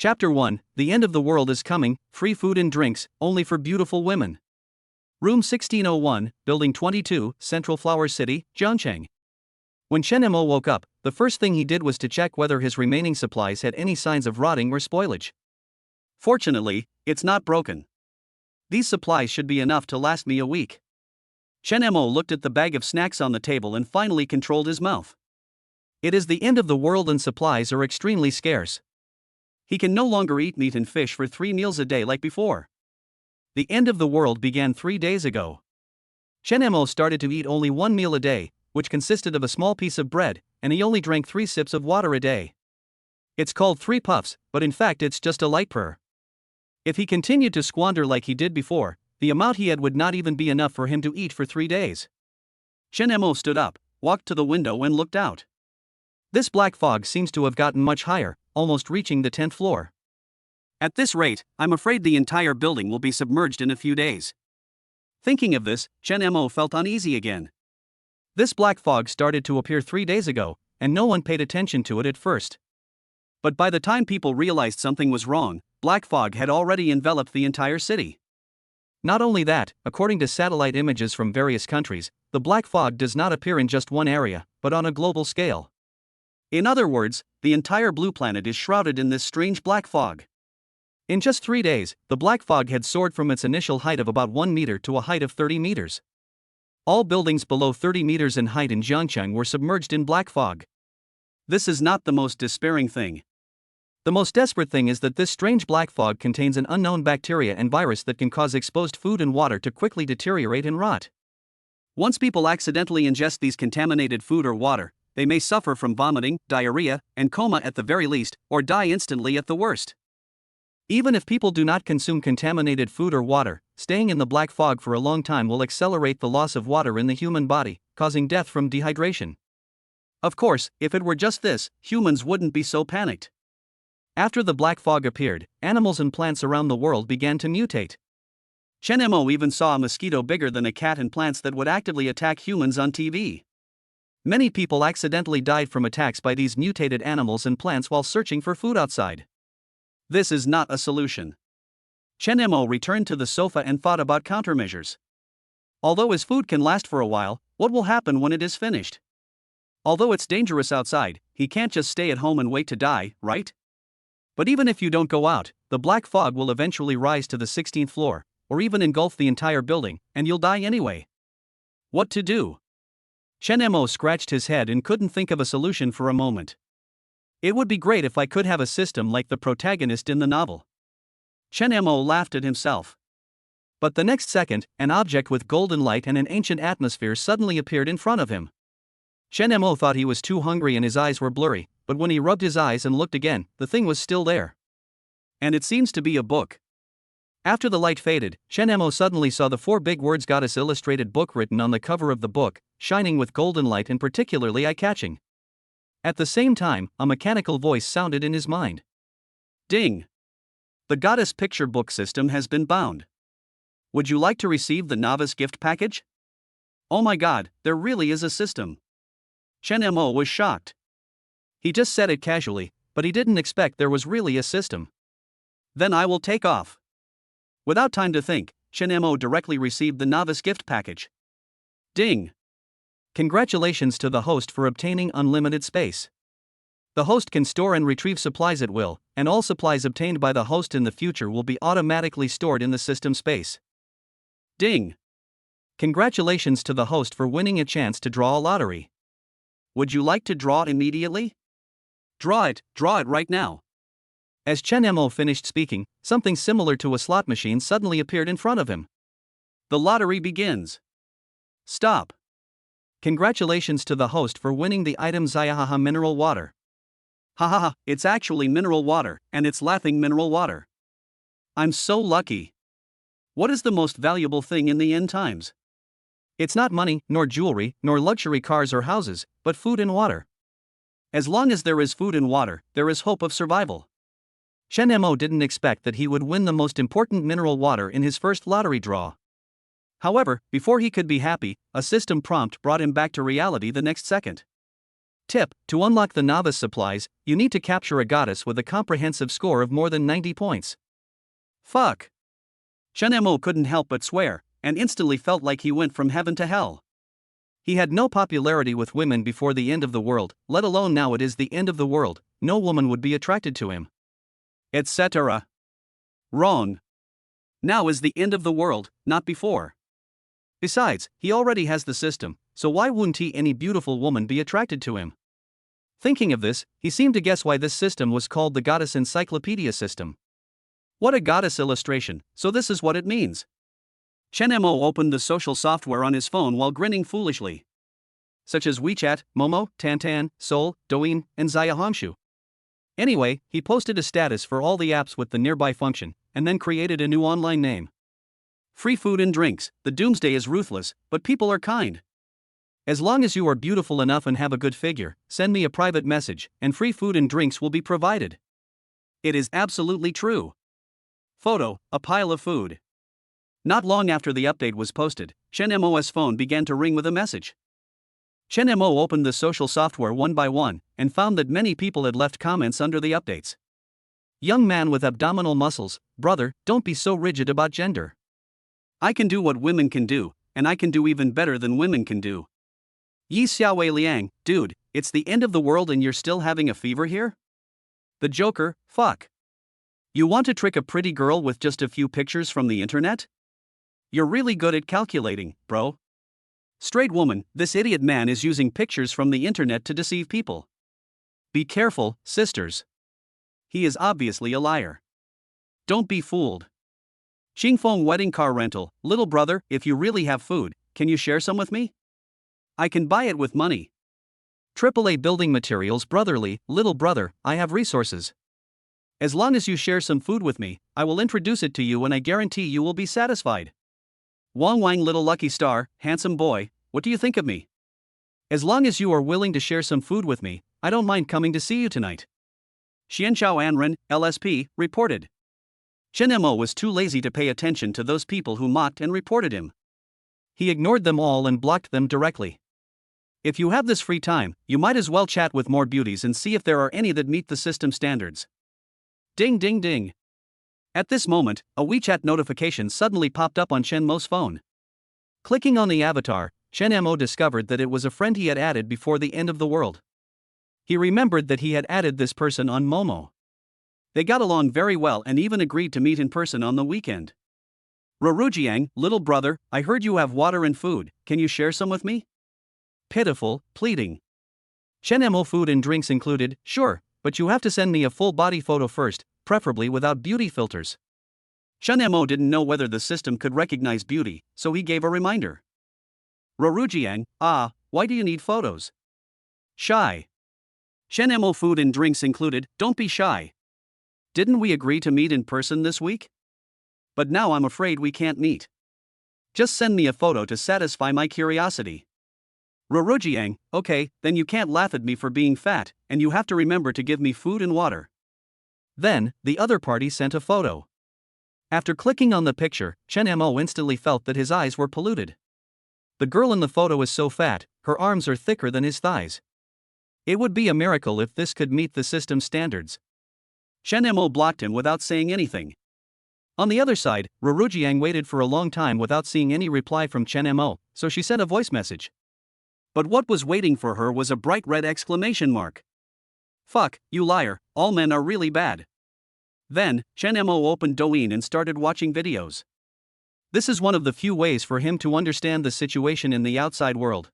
Chapter 1, The End of the World is Coming, Free Food and Drinks, Only for Beautiful Women. Room 1601, Building 22, Central Flower City, Zhangcheng. When Chen Mo woke up, the first thing he did was to check whether his remaining supplies had any signs of rotting or spoilage. Fortunately, it's not broken. These supplies should be enough to last me a week. Chen Mo looked at the bag of snacks on the table and finally controlled his mouth. It is the end of the world and supplies are extremely scarce. He can no longer eat meat and fish for 3 meals a day like before. The end of the world began 3 days ago. Chen Mo started to eat only 1 meal a day, which consisted of a small piece of bread, and he only drank 3 sips of water a day. It's called 3 puffs, but in fact it's just a light purr. If he continued to squander like he did before, the amount he had would not even be enough for him to eat for 3 days. Chen Mo stood up, walked to the window and looked out. This black fog seems to have gotten much higher, almost reaching the 10th floor. At this rate, I'm afraid the entire building will be submerged in a few days. Thinking of this, Chen Mo felt uneasy again. This black fog started to appear 3 days ago, and no one paid attention to it at first. But by the time people realized something was wrong, black fog had already enveloped the entire city. Not only that, according to satellite images from various countries, the black fog does not appear in just one area, but on a global scale. In other words, the entire blue planet is shrouded in this strange black fog. In just 3 days, the black fog had soared from its initial height of about 1 meter to a height of 30 meters. All buildings below 30 meters in height in Zhangcheng were submerged in black fog. This is not the most despairing thing. The most desperate thing is that this strange black fog contains an unknown bacteria and virus that can cause exposed food and water to quickly deteriorate and rot. Once people accidentally ingest these contaminated food or water, they may suffer from vomiting, diarrhea, and coma at the very least, or die instantly at the worst. Even if people do not consume contaminated food or water, staying in the black fog for a long time will accelerate the loss of water in the human body, causing death from dehydration. Of course, if it were just this, humans wouldn't be so panicked. After the black fog appeared, animals and plants around the world began to mutate. Chen Mo even saw a mosquito bigger than a cat and plants that would actively attack humans on TV. Many people accidentally died from attacks by these mutated animals and plants while searching for food outside. This is not a solution. Chen Mo returned to the sofa and thought about countermeasures. Although his food can last for a while, what will happen when it is finished? Although it's dangerous outside, he can't just stay at home and wait to die, right? But even if you don't go out, the black fog will eventually rise to the 16th floor, or even engulf the entire building, and you'll die anyway. What to do? Chen Mo scratched his head and couldn't think of a solution for a moment. It would be great if I could have a system like the protagonist in the novel. Chen Mo laughed at himself. But the next second, an object with golden light and an ancient atmosphere suddenly appeared in front of him. Chen Mo thought he was too hungry and his eyes were blurry, but when he rubbed his eyes and looked again, the thing was still there. And it seems to be a book. After the light faded, Chen Mo suddenly saw the 4 big words Goddess illustrated book written on the cover of the book, shining with golden light and particularly eye-catching. At the same time, a mechanical voice sounded in his mind. Ding! The Goddess picture book system has been bound. Would you like to receive the novice gift package? Oh my god, there really is a system. Chen Mo was shocked. He just said it casually, but he didn't expect there was really a system. Then I will take off. Without time to think, Chen Mo directly received the novice gift package. Ding! Congratulations to the host for obtaining unlimited space. The host can store and retrieve supplies at will, and all supplies obtained by the host in the future will be automatically stored in the system space. Ding! Congratulations to the host for winning a chance to draw a lottery. Would you like to draw it immediately? Draw it right now. As Chen Mo finished speaking, something similar to a slot machine suddenly appeared in front of him. The lottery begins. Stop. Congratulations to the host for winning the item Zayahaha mineral water. Hahaha, it's actually mineral water, and it's laughing mineral water. I'm so lucky. What is the most valuable thing in the end times? It's not money, nor jewelry, nor luxury cars or houses, but food and water. As long as there is food and water, there is hope of survival. Chen Mo didn't expect that he would win the most important mineral water in his first lottery draw. However, before he could be happy, a system prompt brought him back to reality the next second. Tip: to unlock the novice supplies, you need to capture a goddess with a comprehensive score of more than 90 points. Fuck. Chen Mo couldn't help but swear, and instantly felt like he went from heaven to hell. He had no popularity with women before the end of the world, let alone now it is the end of the world, no woman would be attracted to him. Etc. Wrong. Now is the end of the world, not before. Besides, he already has the system, so why wouldn't any beautiful woman be attracted to him? Thinking of this, he seemed to guess why this system was called the Goddess Encyclopedia System. What a goddess illustration, so this is what it means. Chen Mo opened the social software on his phone while grinning foolishly. Such as WeChat, Momo, Tantan, Soul, Douyin, and Xiaohongshu. Anyway, he posted a status for all the apps with the nearby function, and then created a new online name. Free food and drinks, the doomsday is ruthless, but people are kind. As long as you are beautiful enough and have a good figure, send me a private message, and free food and drinks will be provided. It is absolutely true. Photo: a pile of food. Not long after the update was posted, Chen Mo's phone began to ring with a message. Chen Mo opened the social software one by one, and found that many people had left comments under the updates. Young man with abdominal muscles, brother, don't be so rigid about gender. I can do what women can do, and I can do even better than women can do. Yi Xiaowei Liang, dude, it's the end of the world and you're still having a fever here? The Joker, fuck. You want to trick a pretty girl with just a few pictures from the internet? You're really good at calculating, bro. Straight woman, this idiot man is using pictures from the internet to deceive people. Be careful, sisters. He is obviously a liar. Don't be fooled. Xingfeng wedding car rental, little brother, if you really have food, can you share some with me? I can buy it with money. AAA building materials, brotherly, little brother, I have resources. As long as you share some food with me, I will introduce it to you and I guarantee you will be satisfied. Wang Wang, little lucky star, handsome boy, what do you think of me? As long as you are willing to share some food with me, I don't mind coming to see you tonight. Xianchao Anren, LSP, reported. Chen Mo was too lazy to pay attention to those people who mocked and reported him. He ignored them all and blocked them directly. If you have this free time, you might as well chat with more beauties and see if there are any that meet the system standards. Ding ding ding. At this moment, a WeChat notification suddenly popped up on Chen Mo's phone. Clicking on the avatar, Chen Mo discovered that it was a friend he had added before the end of the world. He remembered that he had added this person on Momo. They got along very well and even agreed to meet in person on the weekend. Rurujiang, little brother, I heard you have water and food, can you share some with me? Pitiful, pleading. Chen Mo, food and drinks included, sure, but you have to send me a full body photo first, preferably without beauty filters. Chen Mo didn't know whether the system could recognize beauty, so he gave a reminder. Rurujiang, why do you need photos? Shy. Chen Mo, food and drinks included, don't be shy. Didn't we agree to meet in person this week? But now I'm afraid we can't meet. Just send me a photo to satisfy my curiosity. Rurujiang, okay, then you can't laugh at me for being fat, and you have to remember to give me food and water. Then, the other party sent a photo. After clicking on the picture, Chen Mo instantly felt that his eyes were polluted. The girl in the photo is so fat, her arms are thicker than his thighs. It would be a miracle if this could meet the system standards. Chen Mo blocked him without saying anything. On the other side, Rurujiang waited for a long time without seeing any reply from Chen Mo, so she sent a voice message. But what was waiting for her was a bright red exclamation mark. Fuck, you liar, all men are really bad. Then, Chen Mo opened Douyin and started watching videos. This is one of the few ways for him to understand the situation in the outside world.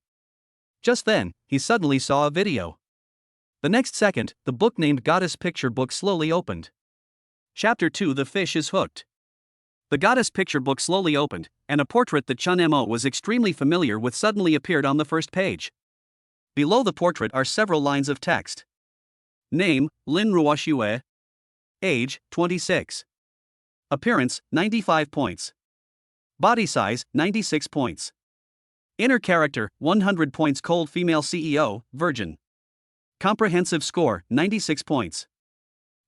Just then, he suddenly saw a video. The next second, the book named Goddess Picture Book slowly opened. Chapter 2: The Fish is Hooked. The Goddess Picture Book slowly opened, and a portrait that Chen Mo was extremely familiar with suddenly appeared on the first page. Below the portrait are several lines of text. Name, Lin Ruoxue. Age, 26. Appearance, 95 points. Body size, 96 points. Inner character, 100 points. Cold female CEO, virgin. Comprehensive score, 96 points.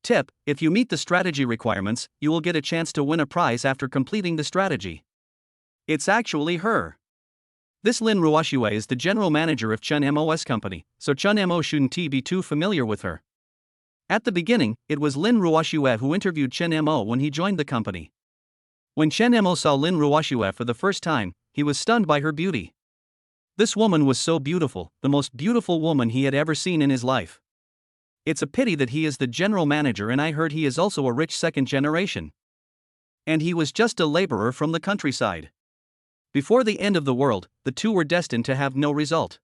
Tip: if you meet the strategy requirements, you will get a chance to win a prize after completing the strategy. It's actually her. This Lin Ruoxue is the general manager of Chen Mo's company, so Chen Mo shouldn't be too familiar with her. At the beginning, it was Lin Ruoxue who interviewed Chen Mo when he joined the company. When Chen Mo saw Lin Ruoxue for the first time, he was stunned by her beauty. This woman was so beautiful, the most beautiful woman he had ever seen in his life. It's a pity that he is the general manager, and I heard he is also a rich second generation. And he was just a laborer from the countryside. Before the end of the world, the two were destined to have no result.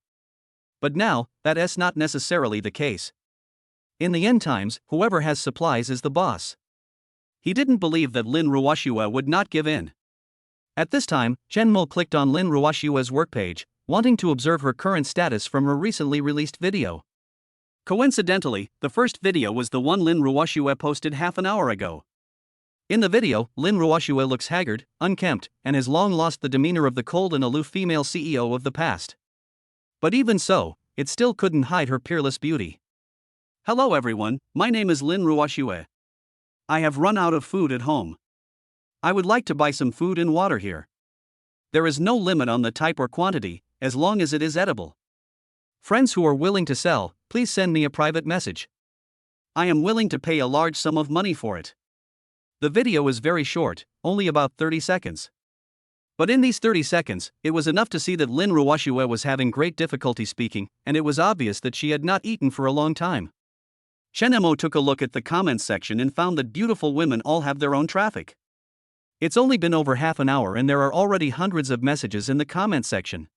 But now, that is not necessarily the case. In the end times, whoever has supplies is the boss. He didn't believe that Lin Ruoxue would not give in. At this time, Chen Mo clicked on Lin Ruoxue's work page, wanting to observe her current status from her recently released video. Coincidentally, the first video was the one Lin Ruoxue posted half an hour ago. In the video, Lin Ruoxue looks haggard, unkempt, and has long lost the demeanor of the cold and aloof female CEO of the past. But even so, it still couldn't hide her peerless beauty. Hello everyone, my name is Lin Ruoxue. I have run out of food at home. I would like to buy some food and water here. There is no limit on the type or quantity, as long as it is edible. Friends who are willing to sell, please send me a private message. I am willing to pay a large sum of money for it. The video is very short, only about 30 seconds. But in these 30 seconds, it was enough to see that Lin Ruoxue was having great difficulty speaking, and it was obvious that she had not eaten for a long time. Chen Mo took a look at the comments section and found that beautiful women all have their own traffic. It's only been over half an hour and there are already hundreds of messages in the comments section.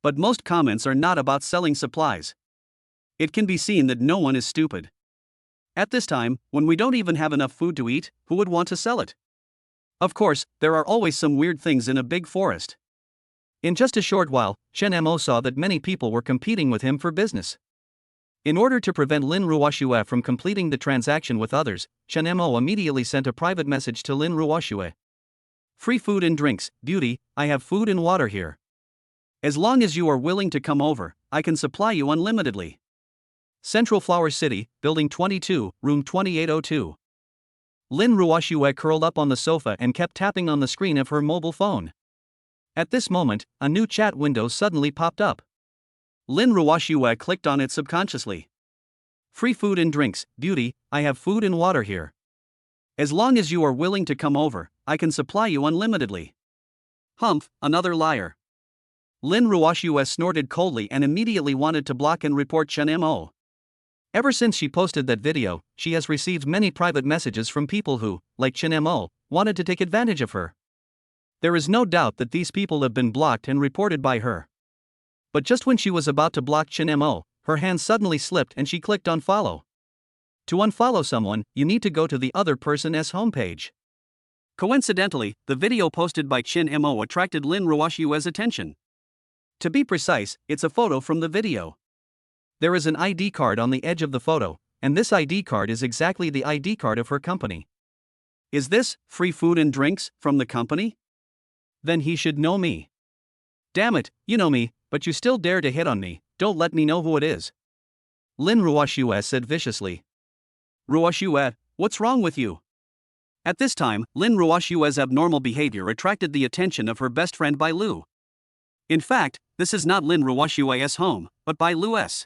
But most comments are not about selling supplies. It can be seen that no one is stupid. At this time, when we don't even have enough food to eat, who would want to sell it? Of course, there are always some weird things in a big forest. In just a short while, Chen Mo saw that many people were competing with him for business. In order to prevent Lin Ruoxue from completing the transaction with others, Chen Mo immediately sent a private message to Lin Ruoxue. Free food and drinks, beauty, I have food and water here. As long as you are willing to come over, I can supply you unlimitedly. Central Flower City, Building 22, Room 2802. Lin Ruoxue curled up on the sofa and kept tapping on the screen of her mobile phone. At this moment, a new chat window suddenly popped up. Lin Ruoxue clicked on it subconsciously. Free food and drinks, beauty, I have food and water here. As long as you are willing to come over, I can supply you unlimitedly. Humph, another liar. Lin Ruoxue snorted coldly and immediately wanted to block and report Chen Mo. Ever since she posted that video, she has received many private messages from people who, like Chen Mo, wanted to take advantage of her. There is no doubt that these people have been blocked and reported by her. But just when she was about to block Chen Mo, her hand suddenly slipped and she clicked on follow. To unfollow someone, you need to go to the other person's homepage. Coincidentally, the video posted by Chen Mo attracted Lin Ruoxue's attention. To be precise, it's a photo from the video. There is an ID card on the edge of the photo, and this ID card is exactly the ID card of her company. Is this free food and drinks from the company? Then he should know me. Damn it, you know me, but you still dare to hit on me, don't let me know who it is. Lin Ruoxue said viciously. Ruoxue, what's wrong with you? At this time, Lin Ruoxue's abnormal behavior attracted the attention of her best friend Bai Lu. In fact, this is not Lin Ruoxue's home, but Bai Lu's.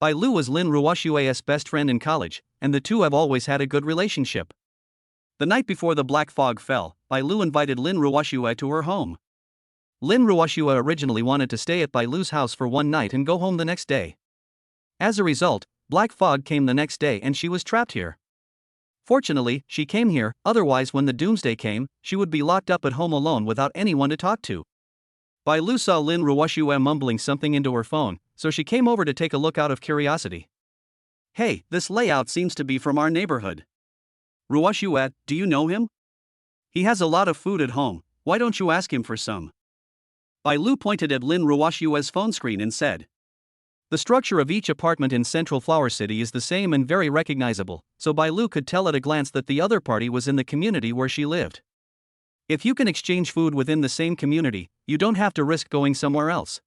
Bai Lu was Lin Ruoxue's best friend in college, and the two have always had a good relationship. The night before the black fog fell, Bai Lu invited Lin Ruoxue to her home. Lin Ruoxue originally wanted to stay at Bai Lu's house for one night and go home the next day. As a result, black fog came the next day and she was trapped here. Fortunately, she came here, otherwise when the doomsday came, she would be locked up at home alone without anyone to talk to. Bai Lu saw Lin Ruoxue mumbling something into her phone, so she came over to take a look out of curiosity. Hey, this layout seems to be from our neighborhood. Ruoxue, do you know him? He has a lot of food at home, why don't you ask him for some? Bai Lu pointed at Lin Ruoxue's phone screen and said. The structure of each apartment in Central Flower City is the same and very recognizable, so Bai Lu could tell at a glance that the other party was in the community where she lived. If you can exchange food within the same community, you don't have to risk going somewhere else.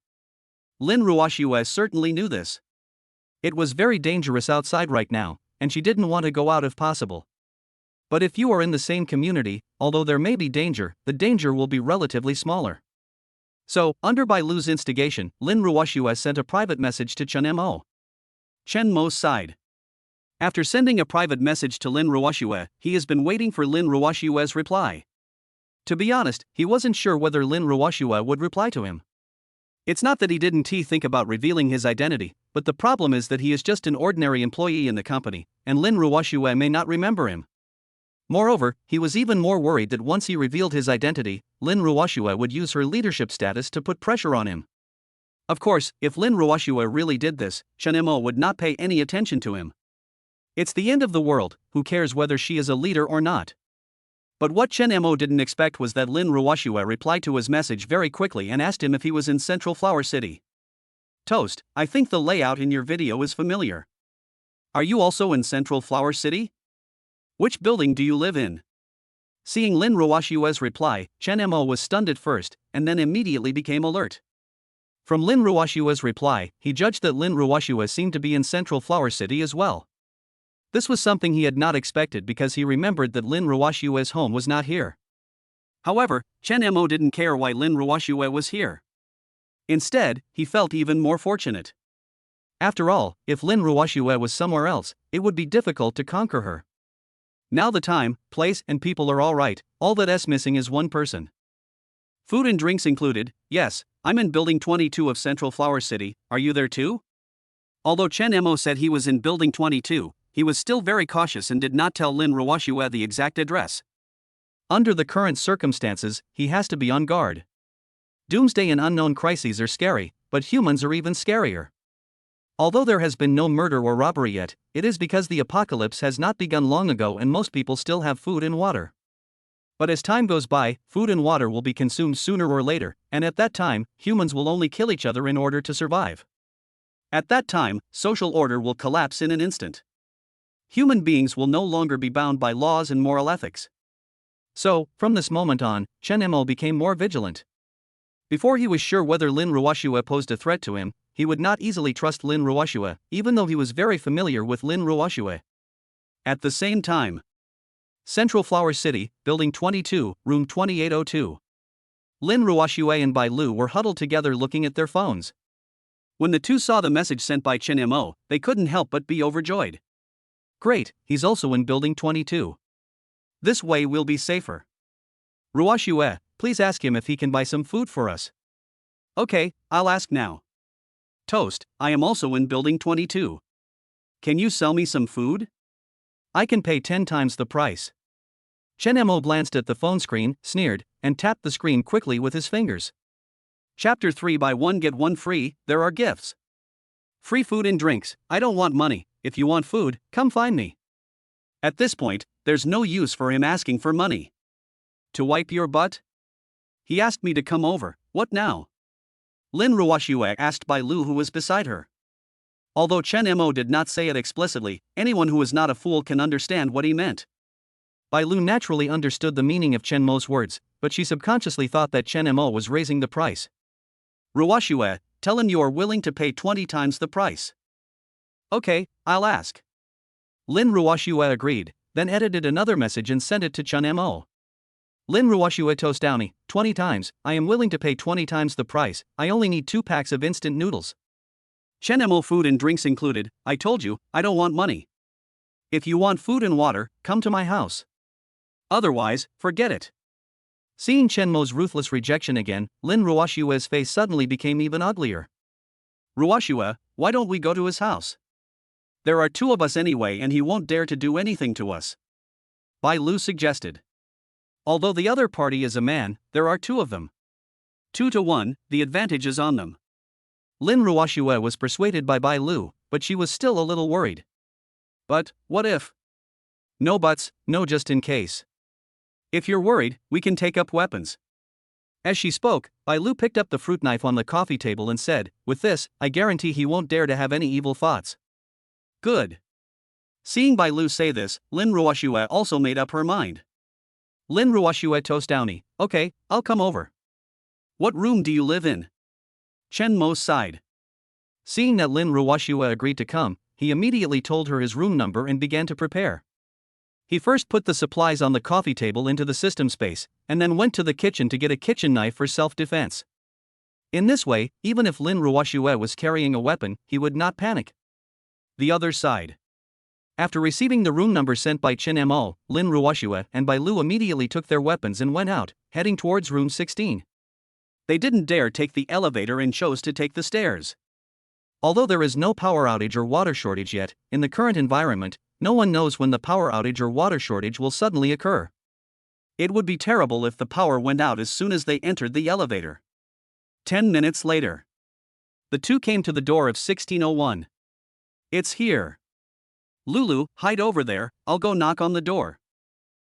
Lin Ruoxue certainly knew this. It was very dangerous outside right now, and she didn't want to go out if possible. But if you are in the same community, although there may be danger, the danger will be relatively smaller. So, under Bai Lu's instigation, Lin Ruoxue sent a private message to Chen Mo. Chen Mo's side. After sending a private message to Lin Ruoxue, he has been waiting for Lin Ruoxue's reply. To be honest, he wasn't sure whether Lin Ruoxue would reply to him. It's not that he didn't think about revealing his identity, but the problem is that he is just an ordinary employee in the company, and Lin Ruoxue may not remember him. Moreover, he was even more worried that once he revealed his identity, Lin Ruoxue would use her leadership status to put pressure on him. Of course, if Lin Ruoxue really did this, Chen Mo would not pay any attention to him. It's the end of the world, who cares whether she is a leader or not? But what Chen Mo didn't expect was that Lin Ruoxue replied to his message very quickly and asked him if he was in Central Flower City. Toast, I think the layout in your video is familiar. Are you also in Central Flower City? Which building do you live in? Seeing Lin Ruoxue's reply, Chen Mo was stunned at first, and then immediately became alert. From Lin Ruoxue's reply, he judged that Lin Ruoxue seemed to be in Central Flower City as well. This was something he had not expected because he remembered that Lin Ruoxue's home was not here. However, Chen Mo didn't care why Lin Ruoxue was here. Instead, he felt even more fortunate. After all, if Lin Ruoxue was somewhere else, it would be difficult to conquer her. Now the time, place, and people are all right, all that's missing is one person. Food and drinks included. Yes, I'm in Building 22 of Central Flower City, are you there too? Although Chen Mo said he was in Building 22, he was still very cautious and did not tell Lin Ruoxue the exact address. Under the current circumstances, he has to be on guard. Doomsday and unknown crises are scary, but humans are even scarier. Although there has been no murder or robbery yet, it is because the apocalypse has not begun long ago and most people still have food and water. But as time goes by, food and water will be consumed sooner or later, and at that time, humans will only kill each other in order to survive. At that time, social order will collapse in an instant. Human beings will no longer be bound by laws and moral ethics. So, from this moment on, Chen Mo became more vigilant. Before he was sure whether Lin Ruoxue posed a threat to him, he would not easily trust Lin Ruoxue, even though he was very familiar with Lin Ruoxue. At the same time, Central Flower City, Building 22, Room 2802. Lin Ruoxue and Bai Lu were huddled together looking at their phones. When the two saw the message sent by Chen Mo, they couldn't help but be overjoyed. Great, he's also in Building 22. This way we'll be safer. Ruoxue, please ask him if he can buy some food for us. Okay, I'll ask now. Toast, I am also in Building 22. Can you sell me some food? I can pay 10 times the price. Chen Mo glanced at the phone screen, sneered, and tapped the screen quickly with his fingers. Chapter 3 Buy 1 Get 1 Free, there are gifts. Free food and drinks, I don't want money, if you want food, come find me. At this point, there's no use for him asking for money. To wipe your butt? He asked me to come over, what now? Lin Ruoxue asked Bai Lu who was beside her. Although Chen Mo did not say it explicitly, anyone who is not a fool can understand what he meant. Bai Lu naturally understood the meaning of Chen Mo's words, but she subconsciously thought that Chen Mo was raising the price. Ruoxue, tell him you are willing to pay 20 times the price. Okay, I'll ask. Lin Ruoxue agreed, then edited another message and sent it to Chen Mo. Lin Ruoxue toast Downy, 20 times, I am willing to pay 20 times the price, I only need 2 packs of instant noodles. Chen Mo food and drinks included, I told you, I don't want money. If you want food and water, come to my house. Otherwise, forget it. Seeing Chen Mo's ruthless rejection again, Lin Ruoxue's face suddenly became even uglier. Ruoxue, why don't we go to his house? There are 2 of us anyway and he won't dare to do anything to us. Bai Lu suggested. Although the other party is a man, there are 2 of them. 2 to 1, the advantage is on them. Lin Ruoxue was persuaded by Bai Lu, but she was still a little worried. But, what if? No buts, no just in case. If you're worried, we can take up weapons. As she spoke, Bai Lu picked up the fruit knife on the coffee table and said, with this, I guarantee he won't dare to have any evil thoughts. Good. Seeing Bai Lu say this, Lin Ruoxue also made up her mind. Lin Ruoxue toast Downy, okay, I'll come over. What room do you live in? Chen Mo sighed. Seeing that Lin Ruoxue agreed to come, he immediately told her his room number and began to prepare. He first put the supplies on the coffee table into the system space, and then went to the kitchen to get a kitchen knife for self-defense. In this way, even if Lin Ruoxue was carrying a weapon, he would not panic. The other side. After receiving the room number sent by Chen Mo, Lin Ruoxue and Bai Lu immediately took their weapons and went out, heading towards room 16. They didn't dare take the elevator and chose to take the stairs. Although there is no power outage or water shortage yet, in the current environment, no one knows when the power outage or water shortage will suddenly occur. It would be terrible if the power went out as soon as they entered the elevator. 10 minutes later. The two came to the door of 1601. It's here. Lulu, hide over there, I'll go knock on the door.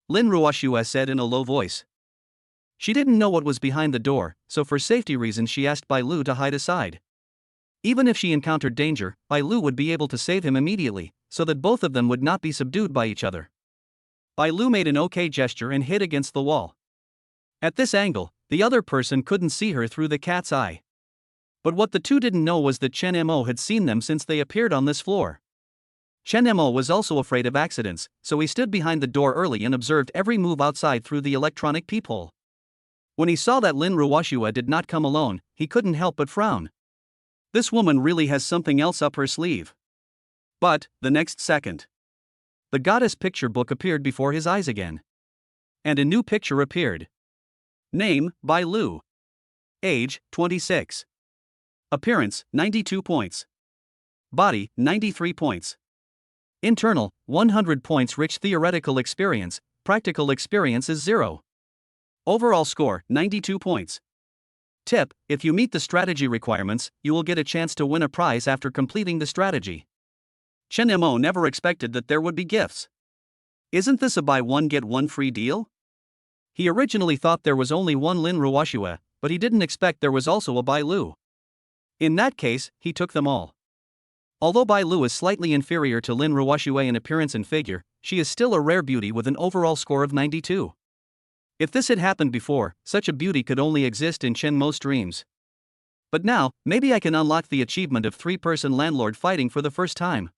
Lin Ruoxue said in a low voice. She didn't know what was behind the door, so for safety reasons she asked Bai Lu to hide aside. Even if she encountered danger, Bai Lu would be able to save him immediately, so that both of them would not be subdued by each other. Bai Lu made an okay gesture and hid against the wall. At this angle, the other person couldn't see her through the cat's eye. But what the two didn't know was that Chen Mo had seen them since they appeared on this floor. Chen Mo was also afraid of accidents, so he stood behind the door early and observed every move outside through the electronic peephole. When he saw that Lin Ruoxue did not come alone, he couldn't help but frown. This woman really has something else up her sleeve. But, the next second, the goddess picture book appeared before his eyes again. And a new picture appeared. Name, Bai Lu. Age, 26. Appearance, 92 points. Body, 93 points. Internal, 100 points. Rich theoretical experience, practical experience is 0. Overall score, 92 points. Tip: if you meet the strategy requirements, you will get a chance to win a prize after completing the strategy. Chen Mo never expected that there would be gifts. Isn't this a buy one get one free deal? He originally thought there was only one Lin Ruoxue, but he didn't expect there was also a Bai Lu. In that case, he took them all. Although Bai Lu is slightly inferior to Lin Ruoxue in appearance and figure, she is still a rare beauty with an overall score of 92. If this had happened before, such a beauty could only exist in Chen Mo's dreams. But now, maybe I can unlock the achievement of three-person landlord fighting for the first time.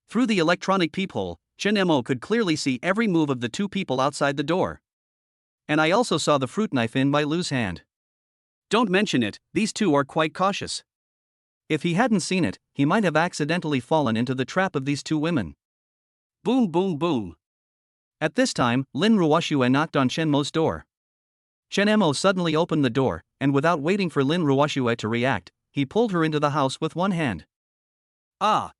Through the electronic peephole, Chen Mo could clearly see every move of the two people outside the door. And I also saw the fruit knife in Bai Lu's hand. Don't mention it, these two are quite cautious. If he hadn't seen it, he might have accidentally fallen into the trap of these two women. Boom boom boom. At this time, Lin Ruoxue knocked on Chen Mo's door. Chen Mo suddenly opened the door, and without waiting for Lin Ruoxue to react, he pulled her into the house with one hand. Ah!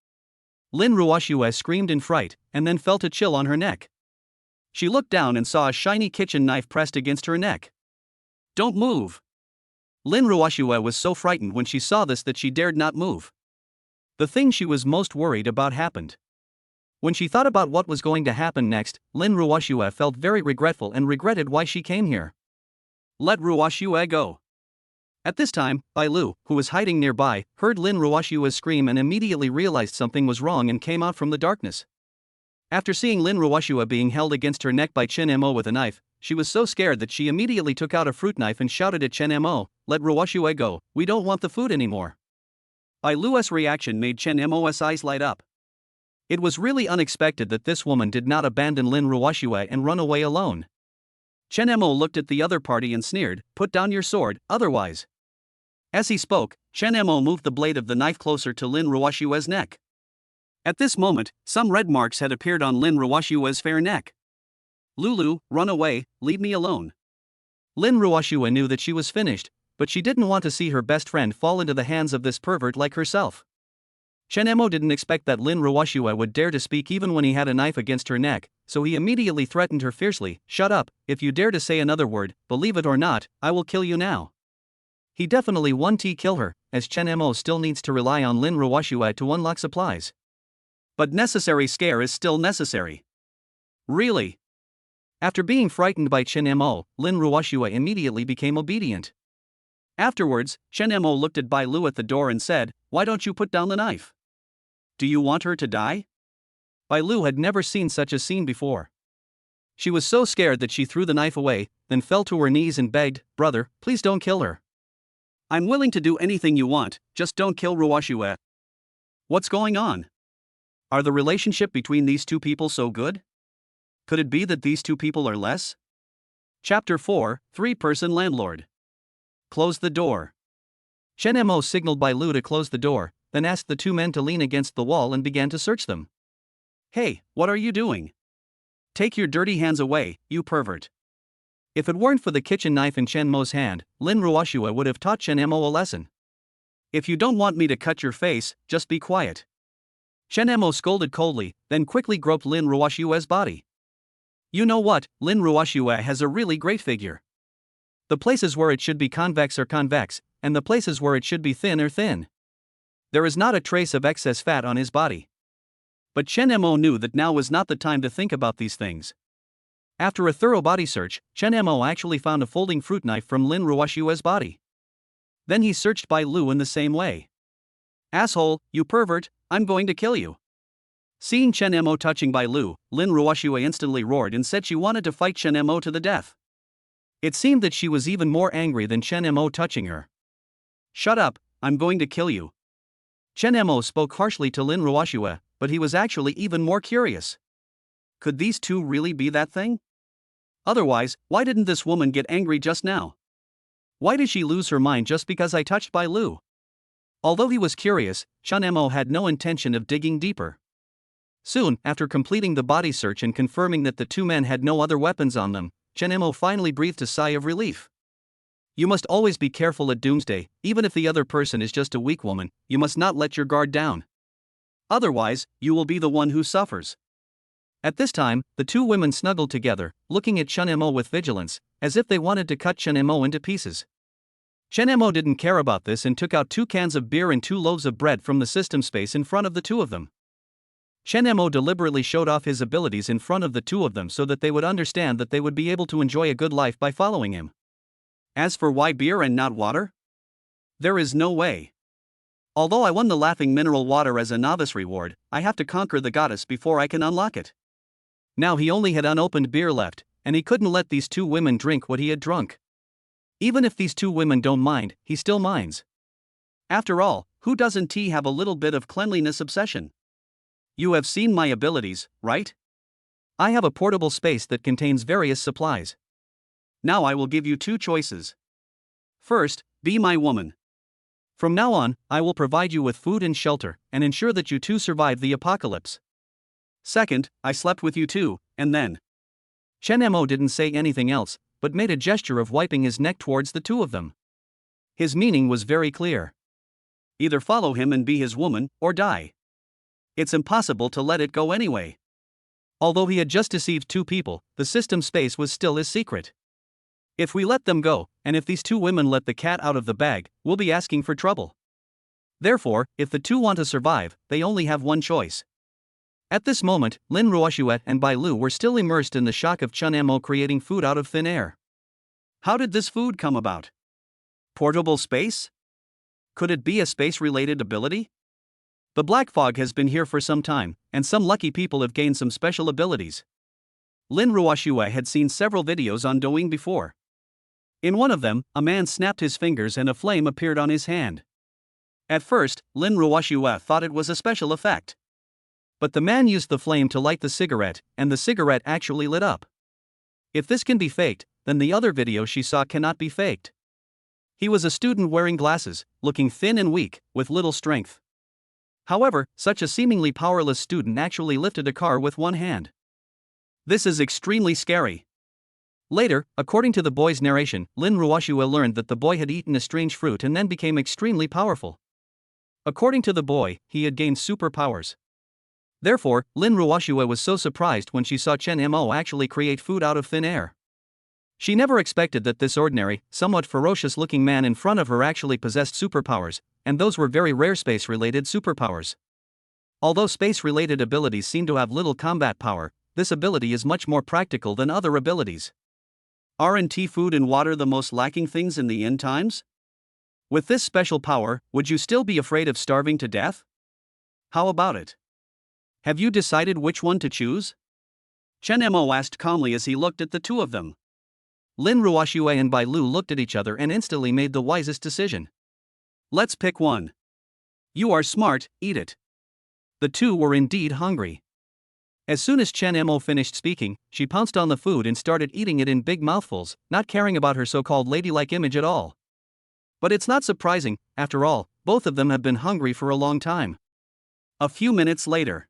Lin Ruoxue screamed in fright, and then felt a chill on her neck. She looked down and saw a shiny kitchen knife pressed against her neck. Don't move! Lin Ruoxue was so frightened when she saw this that she dared not move. The thing she was most worried about happened. When she thought about what was going to happen next, Lin Ruoxue felt very regretful and regretted why she came here. Let Ruoxue go. At this time, Bai Lu, who was hiding nearby, heard Lin Ruoxue scream and immediately realized something was wrong and came out from the darkness. After seeing Lin Ruoxue being held against her neck by Chen Mo with a knife, she was so scared that she immediately took out a fruit knife and shouted at Chen Mo, "Let Ruoxue go, we don't want the food anymore." Bai Lu's reaction made Chen Mo's eyes light up. It was really unexpected that this woman did not abandon Lin Ruoxue and run away alone. Chen Mo looked at the other party and sneered, "Put down your sword, otherwise." As he spoke, Chen Mo moved the blade of the knife closer to Lin Ruoxue's neck. At this moment, some red marks had appeared on Lin Ruoxue's fair neck. "Lulu, run away, leave me alone." Lin Ruoxue knew that she was finished, but she didn't want to see her best friend fall into the hands of this pervert like herself. Chen Mo didn't expect that Lin Ruoxue would dare to speak even when he had a knife against her neck, so he immediately threatened her fiercely, "Shut up, if you dare to say another word, believe it or not, I will kill you now." He definitely won't kill her, as Chen Mo still needs to rely on Lin Ruoxue to unlock supplies. But necessary scare is still necessary. Really? After being frightened by Chen Mo, Lin Ruoxue immediately became obedient. Afterwards, Chen Mo looked at Bai Lu at the door and said, "Why don't you put down the knife? Do you want her to die?" Bai Lu had never seen such a scene before. She was so scared that she threw the knife away, then fell to her knees and begged, "Brother, please don't kill her. I'm willing to do anything you want, just don't kill Ruoxue." What's going on? Are the relationship between these two people so good? Could it be that these two people are less? Chapter 4, Three-Person Landlord. Close the door. Chen Mo signaled Bai Lu to close the door, then asked the two men to lean against the wall and began to search them. "Hey, what are you doing? Take your dirty hands away, you pervert." If it weren't for the kitchen knife in Chen Mo's hand, Lin Ruoxue would have taught Chen Mo a lesson. "If you don't want me to cut your face, just be quiet." Chen Mo scolded coldly, then quickly groped Lin Ruoxue's body. You know what, Lin Ruoxue has a really great figure. The places where it should be convex are convex, and the places where it should be thin are thin. There is not a trace of excess fat on his body. But Chen Mo knew that now was not the time to think about these things. After a thorough body search, Chen Mo actually found a folding fruit knife from Lin Ruoxue's body. Then he searched Bai Lu in the same way. "Asshole, you pervert, I'm going to kill you." Seeing Chen Mo touching Bai Lu, Lin Ruoxue instantly roared and said she wanted to fight Chen Mo to the death. It seemed that she was even more angry than Chen Mo touching her. "Shut up, I'm going to kill you." Chen Mo spoke harshly to Lin Ruoxue, but he was actually even more curious. Could these two really be that thing? Otherwise, why didn't this woman get angry just now? Why did she lose her mind just because I touched Bai Lu? Although he was curious, Chen Mo had no intention of digging deeper. Soon, after completing the body search and confirming that the two men had no other weapons on them, Chen Mo finally breathed a sigh of relief. You must always be careful at Doomsday, even if the other person is just a weak woman, you must not let your guard down. Otherwise, you will be the one who suffers. At this time, the two women snuggled together, looking at Chen Mo with vigilance, as if they wanted to cut Chen Mo into pieces. Chen Mo didn't care about this and took out 2 cans of beer and 2 loaves of bread from the system space in front of the two of them. Chen Mo deliberately showed off his abilities in front of the two of them so that they would understand that they would be able to enjoy a good life by following him. As for why beer and not water? There is no way. Although I won the laughing mineral water as a novice reward, I have to conquer the goddess before I can unlock it. Now he only had unopened beer left, and he couldn't let these two women drink what he had drunk. Even if these two women don't mind, he still minds. After all, who doesn't have a little bit of cleanliness obsession? You have seen my abilities, right? I have a portable space that contains various supplies. Now I will give you 2 choices. First, be my woman. From now on, I will provide you with food and shelter, and ensure that you two survive the apocalypse. Second, I slept with you too, and then. Chen Mo didn't say anything else, but made a gesture of wiping his neck towards the two of them. His meaning was very clear. Either follow him and be his woman, or die. It's impossible to let it go anyway. Although he had just deceived 2 people, the system space was still his secret. If we let them go, and if these 2 women let the cat out of the bag, we'll be asking for trouble. Therefore, if the two want to survive, they only have one choice. At this moment, Lin Ruoxue and Bai Lu were still immersed in the shock of Chen Mo creating food out of thin air. How did this food come about? Portable space? Could it be a space-related ability? The black fog has been here for some time, and some lucky people have gained some special abilities. Lin Ruoxue had seen several videos on Douyin before. In one of them, a man snapped his fingers and a flame appeared on his hand. At first, Lin Ruoxue thought it was a special effect. But the man used the flame to light the cigarette, and the cigarette actually lit up. If this can be faked, then the other video she saw cannot be faked. He was a student wearing glasses, looking thin and weak, with little strength. However, such a seemingly powerless student actually lifted a car with one hand. This is extremely scary. Later, according to the boy's narration, Lin Ruoxue learned that the boy had eaten a strange fruit and then became extremely powerful. According to the boy, he had gained superpowers. Therefore, Lin Ruoxue was so surprised when she saw Chen Mo actually create food out of thin air. She never expected that this ordinary, somewhat ferocious-looking man in front of her actually possessed superpowers, and those were very rare space-related superpowers. Although space-related abilities seem to have little combat power, this ability is much more practical than other abilities. Aren't food and water the most lacking things in the end times? With this special power, would you still be afraid of starving to death? How about it? Have you decided which one to choose? Chen Mo asked calmly as he looked at the two of them. Lin Ruoxue and Bai Lu looked at each other and instantly made the wisest decision. Let's pick one. You are smart, eat it. The two were indeed hungry. As soon as Chen Mo finished speaking, she pounced on the food and started eating it in big mouthfuls, not caring about her so-called ladylike image at all. But it's not surprising, after all, both of them have been hungry for a long time. A few minutes later.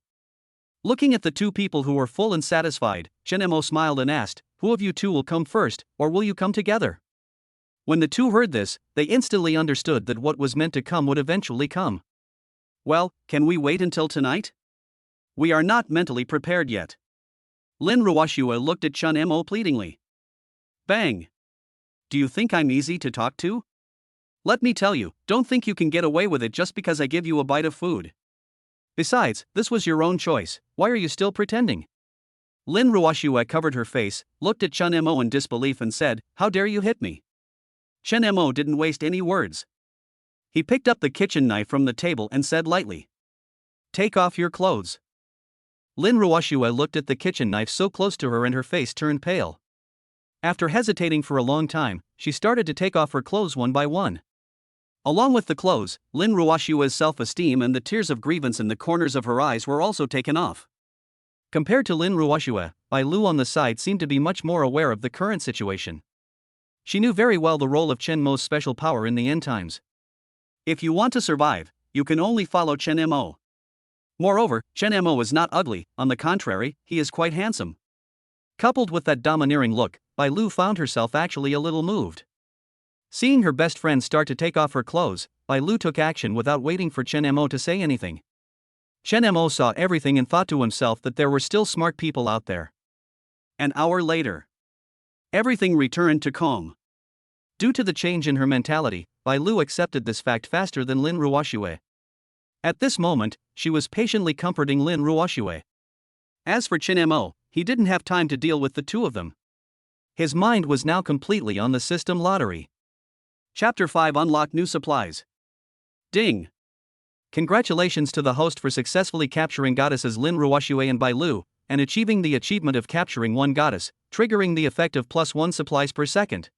Looking at the two people who were full and satisfied, Chen Mo smiled and asked, "Who of you two will come first, or will you come together?" When the two heard this, they instantly understood that what was meant to come would eventually come. "Well, can we wait until tonight? We are not mentally prepared yet." Lin Ruoxue looked at Chen Mo pleadingly. Bang! "Do you think I'm easy to talk to? Let me tell you, don't think you can get away with it just because I give you a bite of food. Besides, this was your own choice, why are you still pretending?" Lin Ruoxue covered her face, looked at Chen Mo in disbelief and said, "How dare you hit me?" Chen Mo didn't waste any words. He picked up the kitchen knife from the table and said lightly, "Take off your clothes." Lin Ruoxue looked at the kitchen knife so close to her and her face turned pale. After hesitating for a long time, she started to take off her clothes one by one. Along with the clothes, Lin Ruoxue's self-esteem and the tears of grievance in the corners of her eyes were also taken off. Compared to Lin Ruoxue, Bai Lu on the side seemed to be much more aware of the current situation. She knew very well the role of Chen Mo's special power in the end times. If you want to survive, you can only follow Chen Mo. Moreover, Chen Mo is not ugly, on the contrary, he is quite handsome. Coupled with that domineering look, Bai Lu found herself actually a little moved. Seeing her best friend start to take off her clothes, Bai Lu took action without waiting for Chen Mo to say anything. Chen Mo saw everything and thought to himself that there were still smart people out there. An hour later. Everything returned to calm. Due to the change in her mentality, Bai Lu accepted this fact faster than Lin Ruoxue. At this moment, she was patiently comforting Lin Ruoxue. As for Chen Mo, he didn't have time to deal with the two of them. His mind was now completely on the system lottery. Chapter 5 Unlock New Supplies. Ding! Congratulations to the host for successfully capturing goddesses Lin Ruoxue and Bai Lu, and achieving the achievement of capturing one goddess, triggering the effect of +1 supplies per second.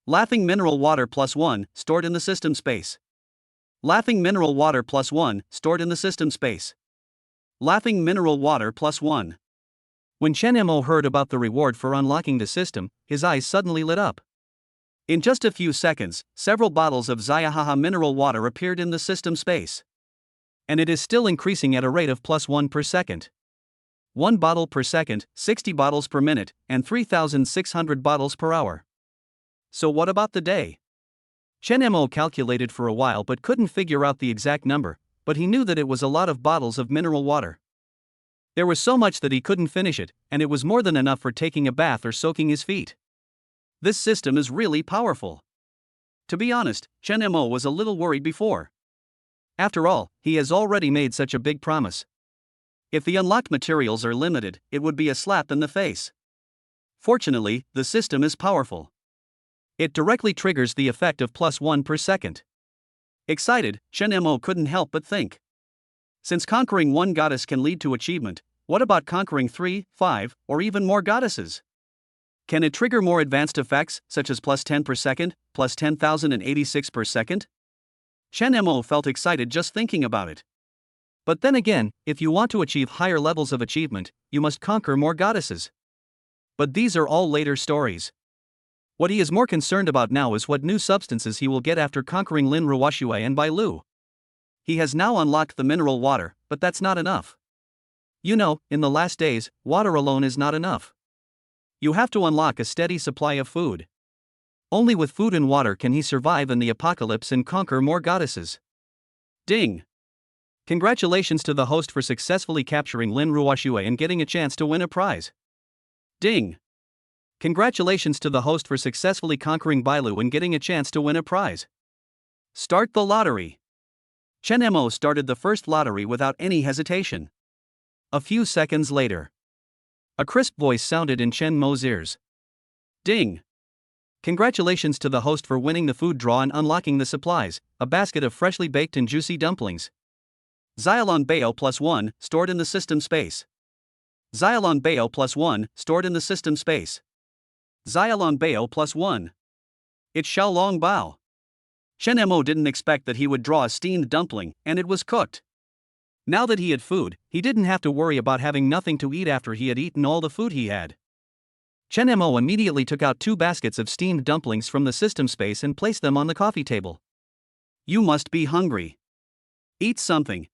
Laughing mineral water +1, stored in the system space. Laughing mineral water +1, stored in the system space. Laughing mineral water +1. When Chen Mo heard about the reward for unlocking the system, his eyes suddenly lit up. In just a few seconds, several bottles of Xiahaha mineral water appeared in the system space. And it is still increasing at a rate of +1 per second. 1 bottle per second, 60 bottles per minute, and 3,600 bottles per hour. So what about the day? Chen Mo calculated for a while but couldn't figure out the exact number, but he knew that it was a lot of bottles of mineral water. There was so much that he couldn't finish it, and it was more than enough for taking a bath or soaking his feet. This system is really powerful. To be honest, Chen Mo was a little worried before. After all, he has already made such a big promise. If the unlocked materials are limited, it would be a slap in the face. Fortunately, the system is powerful. It directly triggers the effect of +1 per second. Excited, Chen Mo couldn't help but think. Since conquering one goddess can lead to achievement, what about conquering 3, 5, or even more goddesses? Can it trigger more advanced effects, such as +10 per second, +10,086 per second? Chen Mo felt excited just thinking about it. But then again, if you want to achieve higher levels of achievement, you must conquer more goddesses. But these are all later stories. What he is more concerned about now is what new substances he will get after conquering Lin Ruoxue and Bai Lu. He has now unlocked the mineral water, but that's not enough. You know, in the last days, water alone is not enough. You have to unlock a steady supply of food. Only with food and water can he survive in the apocalypse and conquer more goddesses. Ding! Congratulations to the host for successfully capturing Lin Ruoxue and getting a chance to win a prize. Ding! Congratulations to the host for successfully conquering Bai Lu and getting a chance to win a prize. Start the lottery. Chen Mo started the first lottery without any hesitation. A few seconds later, a crisp voice sounded in Chen Mo's ears. Ding! Congratulations to the host for winning the food draw and unlocking the supplies, a basket of freshly baked and juicy dumplings. Xiaolon Bao +1, stored in the system space. Xiaolon Bao +1, stored in the system space. Xiaolon Bao +1. It's Xiaolong Bao. Chen Mo didn't expect that he would draw a steamed dumpling, and it was cooked. Now that he had food, he didn't have to worry about having nothing to eat after he had eaten all the food he had. Chen Mo immediately took out 2 baskets of steamed dumplings from the system space and placed them on the coffee table. You must be hungry. Eat something.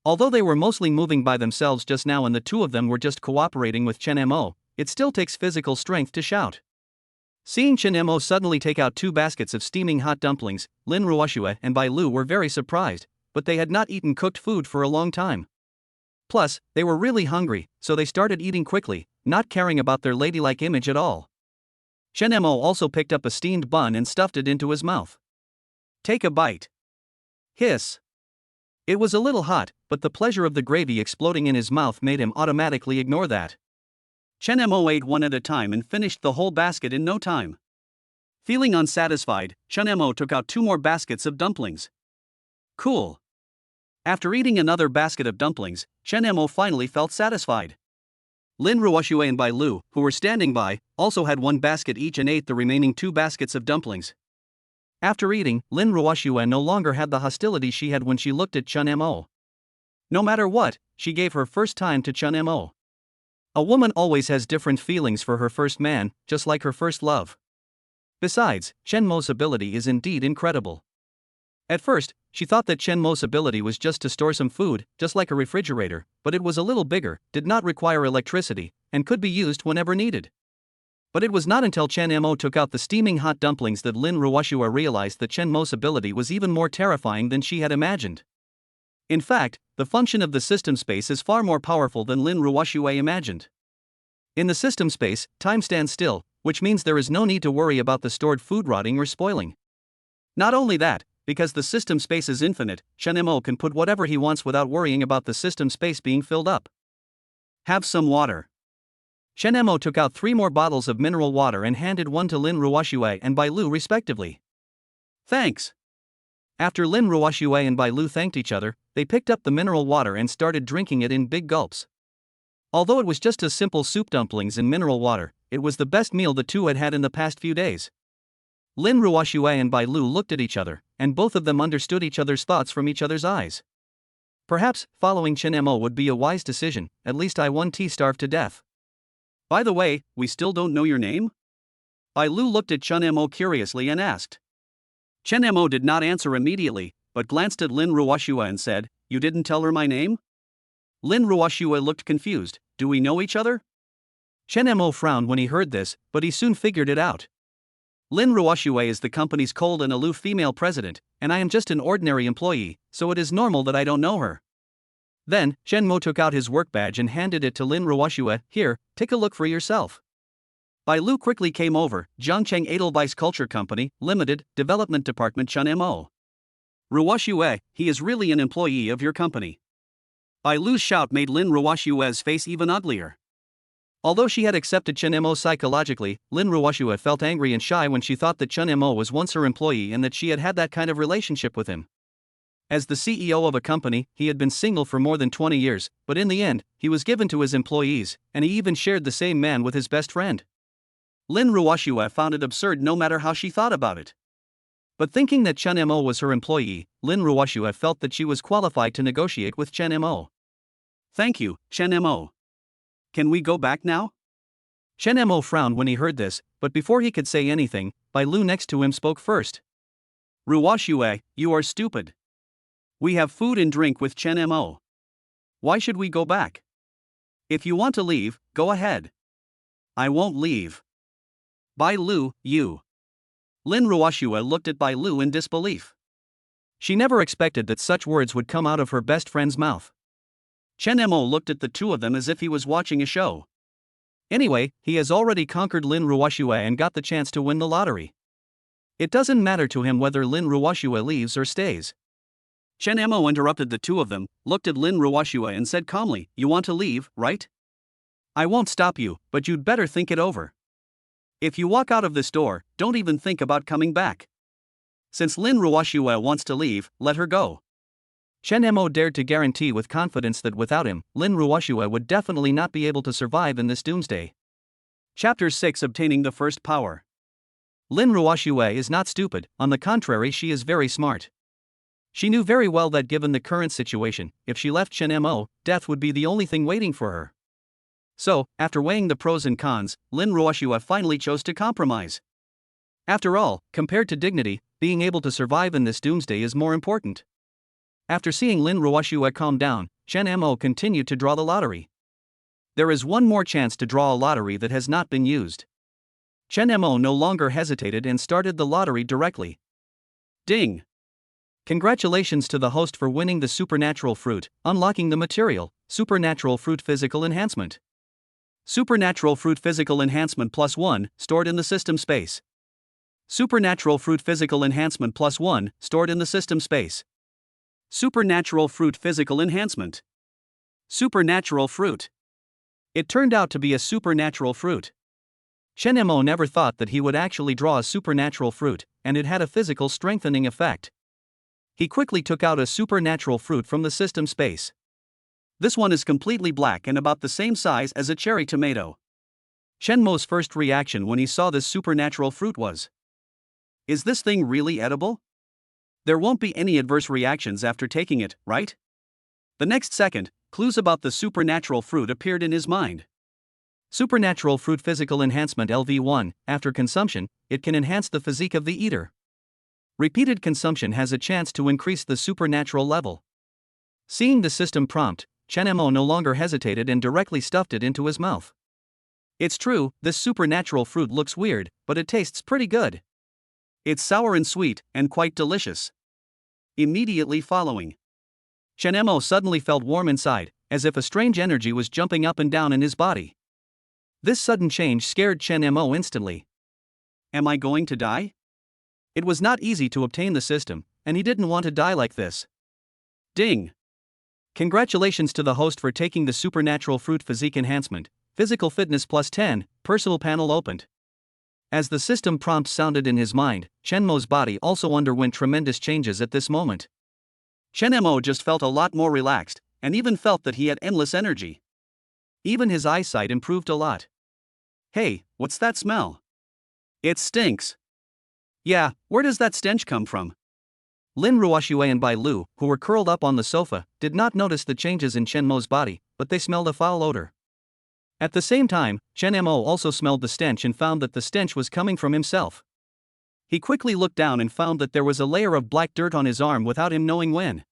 Although they were mostly moving by themselves just now and the two of them were just cooperating with Chen Mo, it still takes physical strength to shout. Seeing Chen Mo suddenly take out 2 baskets of steaming hot dumplings, Lin Ruoxue and Bai Lu were very surprised, but they had not eaten cooked food for a long time. Plus, they were really hungry, so they started eating quickly, not caring about their ladylike image at all. Chen Mo also picked up a steamed bun and stuffed it into his mouth. Take a bite. Hiss. It was a little hot, but the pleasure of the gravy exploding in his mouth made him automatically ignore that. Chen Mo ate one at a time and finished the whole basket in no time. Feeling unsatisfied, Chen Mo took out 2 more baskets of dumplings. Cool. After eating another basket of dumplings, Chen Mo finally felt satisfied. Lin Ruoxue and Bai Lu, who were standing by, also had 1 basket each and ate the remaining 2 baskets of dumplings. After eating, Lin Ruoxue no longer had the hostility she had when she looked at Chen Mo. No matter what, she gave her first time to Chen Mo. A woman always has different feelings for her first man, just like her first love. Besides, Chen Mo's ability is indeed incredible. At first, she thought that Chen Mo's ability was just to store some food, just like a refrigerator, but it was a little bigger, did not require electricity, and could be used whenever needed. But it was not until Chen Mo took out the steaming hot dumplings that Lin Ruoxue realized that Chen Mo's ability was even more terrifying than she had imagined. In fact, the function of the system space is far more powerful than Lin Ruoxue imagined. In the system space, time stands still, which means there is no need to worry about the stored food rotting or spoiling. Not only that, because the system space is infinite, Chen Mo can put whatever he wants without worrying about the system space being filled up. Have some water. Chen Mo took out 3 more bottles of mineral water and handed one to Lin Ruoxue and Bai Lu respectively. Thanks. After Lin Ruoxue and Bai Lu thanked each other, they picked up the mineral water and started drinking it in big gulps. Although it was just a simple soup dumplings and mineral water, it was the best meal the two had had in the past few days. Lin Ruoxue and Bai Lu looked at each other, and both of them understood each other's thoughts from each other's eyes. Perhaps, following Chen Mo would be a wise decision, at least I won't starve to death. By the way, we still don't know your name? Bai Lu looked at Chen Mo curiously and asked. Chen Mo did not answer immediately, but glanced at Lin Ruoxue and said, You didn't tell her my name? Lin Ruoxue looked confused. Do we know each other? Chen Mo frowned when he heard this, but he soon figured it out. Lin Ruoxue is the company's cold and aloof female president, and I am just an ordinary employee, so it is normal that I don't know her. Then, Chen Mo took out his work badge and handed it to Lin Ruoxue. Here, take a look for yourself. Bai Lu quickly came over. Zhangcheng Edelweiss Culture Company, Limited, Development Department. Chen Mo. Ruoxue, he is really an employee of your company. Bai Lu's shout made Lin Ruoxue's face even uglier. Although she had accepted Chen Mo psychologically, Lin Ruoxue felt angry and shy when she thought that Chen Mo was once her employee and that she had had that kind of relationship with him. As the CEO of a company, he had been single for more than 20 years, but in the end, he was given to his employees, and he even shared the same man with his best friend. Lin Ruoxue found it absurd no matter how she thought about it. But thinking that Chen Mo was her employee, Lin Ruoxue felt that she was qualified to negotiate with Chen Mo. Thank you, Chen Mo. Can we go back now? Chen Mo frowned when he heard this, but before he could say anything, Bai Lu next to him spoke first. Ruoxue, you are stupid. We have food and drink with Chen Mo. Why should we go back? If you want to leave, go ahead. I won't leave. Bai Lu, you. Lin Ruoxue looked at Bai Lu in disbelief. She never expected that such words would come out of her best friend's mouth. Chen Mo looked at the two of them as if he was watching a show. Anyway, he has already conquered Lin Ruoxue and got the chance to win the lottery. It doesn't matter to him whether Lin Ruoxue leaves or stays. Chen Mo interrupted the two of them, looked at Lin Ruoxue and said calmly, You want to leave, right? I won't stop you, but you'd better think it over. If you walk out of this door, don't even think about coming back. Since Lin Ruoxue wants to leave, let her go. Chen Mo dared to guarantee with confidence that without him, Lin Ruoxue would definitely not be able to survive in this doomsday. Chapter 6 Obtaining the First Power. Lin Ruoxue is not stupid, on the contrary she is very smart. She knew very well that given the current situation, if she left Chen Mo, death would be the only thing waiting for her. So, after weighing the pros and cons, Lin Ruoxue finally chose to compromise. After all, compared to dignity, being able to survive in this doomsday is more important. After seeing Lin Ruoxue calm down, Chen Mo continued to draw the lottery. There is one more chance to draw a lottery that has not been used. Chen Mo no longer hesitated and started the lottery directly. Ding! Congratulations to the host for winning the supernatural fruit, unlocking the material, supernatural fruit physical enhancement. Supernatural fruit physical enhancement +1, stored in the system space. Supernatural fruit physical enhancement +1, stored in the system space. Supernatural fruit physical enhancement. Supernatural fruit. It turned out to be a supernatural fruit. Chen Mo never thought that he would actually draw a supernatural fruit, and it had a physical strengthening effect. He quickly took out a supernatural fruit from the system space. This one is completely black and about the same size as a cherry tomato. Chen Mo's first reaction when he saw this supernatural fruit was, "Is this thing really edible? There won't be any adverse reactions after taking it, right?" The next second, clues about the supernatural fruit appeared in his mind. Supernatural fruit physical enhancement LV1, after consumption, it can enhance the physique of the eater. Repeated consumption has a chance to increase the supernatural level. Seeing the system prompt, Chen Mo no longer hesitated and directly stuffed it into his mouth. It's true, this supernatural fruit looks weird, but it tastes pretty good. It's sour and sweet, and quite delicious. Immediately following, Chen Mo suddenly felt warm inside, as if a strange energy was jumping up and down in his body. This sudden change scared Chen Mo instantly. Am I going to die? It was not easy to obtain the system, and he didn't want to die like this. Ding! Congratulations to the host for taking the supernatural fruit physique enhancement, physical fitness +10, personal panel opened. As the system prompt sounded in his mind, Chen Mo's body also underwent tremendous changes at this moment. Chen Mo just felt a lot more relaxed, and even felt that he had endless energy. Even his eyesight improved a lot. Hey, what's that smell? It stinks. Yeah, where does that stench come from? Lin Ruoxue and Bai Lu, who were curled up on the sofa, did not notice the changes in Chen Mo's body, but they smelled a foul odor. At the same time, Chen Mo also smelled the stench and found that the stench was coming from himself. He quickly looked down and found that there was a layer of black dirt on his arm without him knowing when.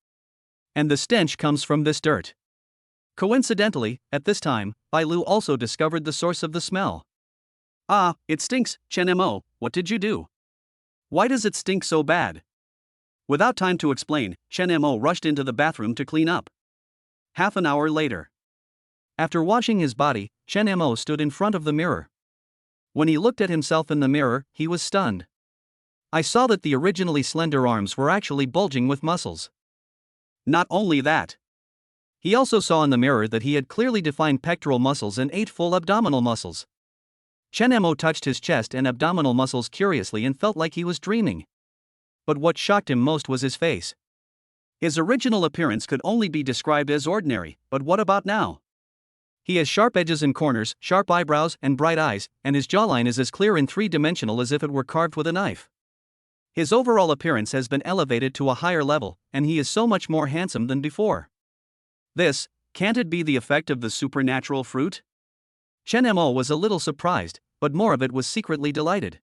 And the stench comes from this dirt. Coincidentally, at this time, Bai Lu also discovered the source of the smell. Ah, it stinks, Chen Mo, what did you do? Why does it stink so bad? Without time to explain, Chen Mo rushed into the bathroom to clean up. Half an hour later. After washing his body, Chen Mo stood in front of the mirror. When he looked at himself in the mirror, he was stunned. I saw that the originally slender arms were actually bulging with muscles. Not only that, he also saw in the mirror that he had clearly defined pectoral muscles and 8 full abdominal muscles. Chen Mo touched his chest and abdominal muscles curiously and felt like he was dreaming. But what shocked him most was his face. His original appearance could only be described as ordinary, but what about now? He has sharp edges and corners, sharp eyebrows, and bright eyes, and his jawline is as clear and three-dimensional as if it were carved with a knife. His overall appearance has been elevated to a higher level, and he is so much more handsome than before. This, can't it be the effect of the supernatural fruit? Chen Mo was a little surprised, but more of it was secretly delighted.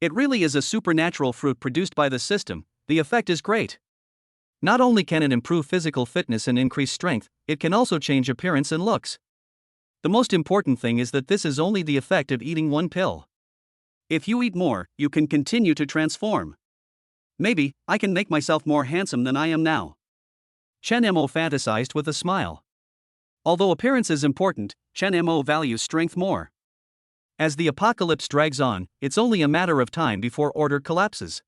It really is a supernatural fruit produced by the system, the effect is great. Not only can it improve physical fitness and increase strength, it can also change appearance and looks. The most important thing is that this is only the effect of eating one pill. If you eat more, you can continue to transform. Maybe, I can make myself more handsome than I am now. Chen Mo fantasized with a smile. Although appearance is important, Chen Mo values strength more. As the apocalypse drags on, it's only a matter of time before order collapses.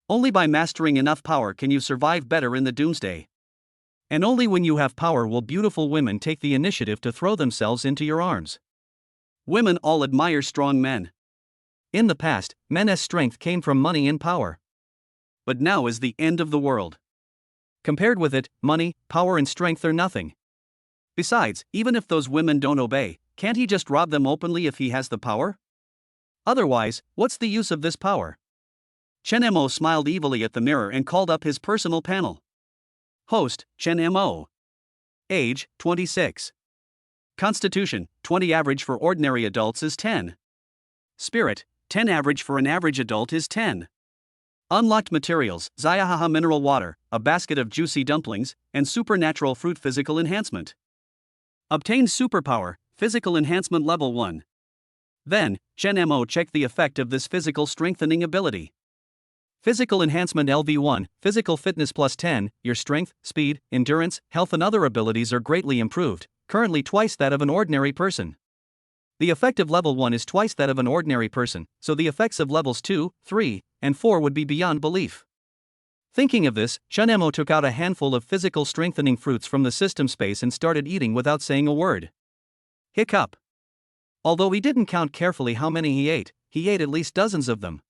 Only by mastering enough power can you survive better in the doomsday. And only when you have power will beautiful women take the initiative to throw themselves into your arms. Women all admire strong men. In the past, men's strength came from money and power. But now is the end of the world. Compared with it, money, power and strength are nothing. Besides, even if those women don't obey, can't he just rob them openly if he has the power? Otherwise, what's the use of this power? Chen Mo smiled evilly at the mirror and called up his personal panel. Host, Chen Mo. Age, 26. Constitution, 20 average for ordinary adults is 10. Spirit, 10 average for an average adult is 10. Unlocked materials, Zayahaha mineral water, a basket of juicy dumplings, and supernatural fruit physical enhancement. Obtained superpower, physical enhancement level 1. Then, Chen Mo checked the effect of this physical strengthening ability. Physical enhancement LV1, physical fitness plus 10, your strength, speed, endurance, health and other abilities are greatly improved, currently twice that of an ordinary person. The effect of level 1 is twice that of an ordinary person, so the effects of levels 2, 3, and 4 would be beyond belief. Thinking of this, Chen Mo took out a handful of physical strengthening fruits from the system space and started eating without saying a word. Hiccup. Although he didn't count carefully how many he ate at least dozens of them.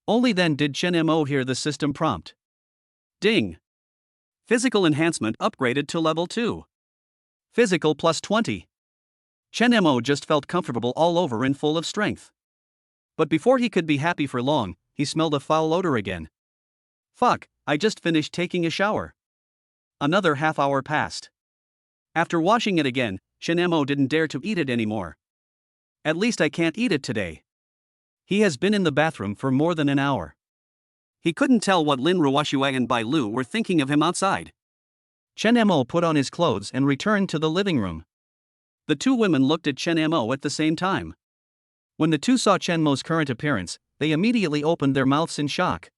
Only then did Chen Mo hear the system prompt. Ding. Physical enhancement upgraded to level 2. Physical plus 20. Chen Mo just felt comfortable all over and full of strength. But before he could be happy for long, he smelled a foul odor again. Fuck, I just finished taking a shower. Another half hour passed. After washing it again, Chen Mo didn't dare to eat it anymore. At least I can't eat it today. He has been in the bathroom for more than an hour. He couldn't tell what Lin Ruoxue and Bai Lu were thinking of him outside. Chen Mo put on his clothes and returned to the living room. The two women looked at Chen Mo at the same time. When the two saw Chen Mo's current appearance, they immediately opened their mouths in shock.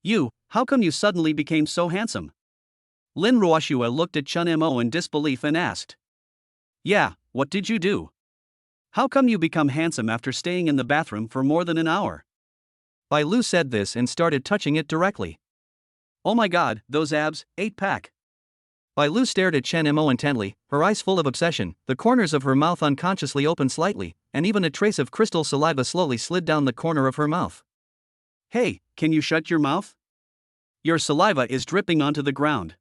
You, how come you suddenly became so handsome? Lin Ruoxue looked at Chen Mo in disbelief and asked. Yeah, what did you do? How come you become handsome after staying in the bathroom for more than an hour? Bai Lu said this and started touching it directly. Oh my god, those abs, 8-pack. Bai Lu stared at Chen Mo intently, her eyes full of obsession, the corners of her mouth unconsciously opened slightly, and even a trace of crystal saliva slowly slid down the corner of her mouth. Hey, can you shut your mouth? Your saliva is dripping onto the ground.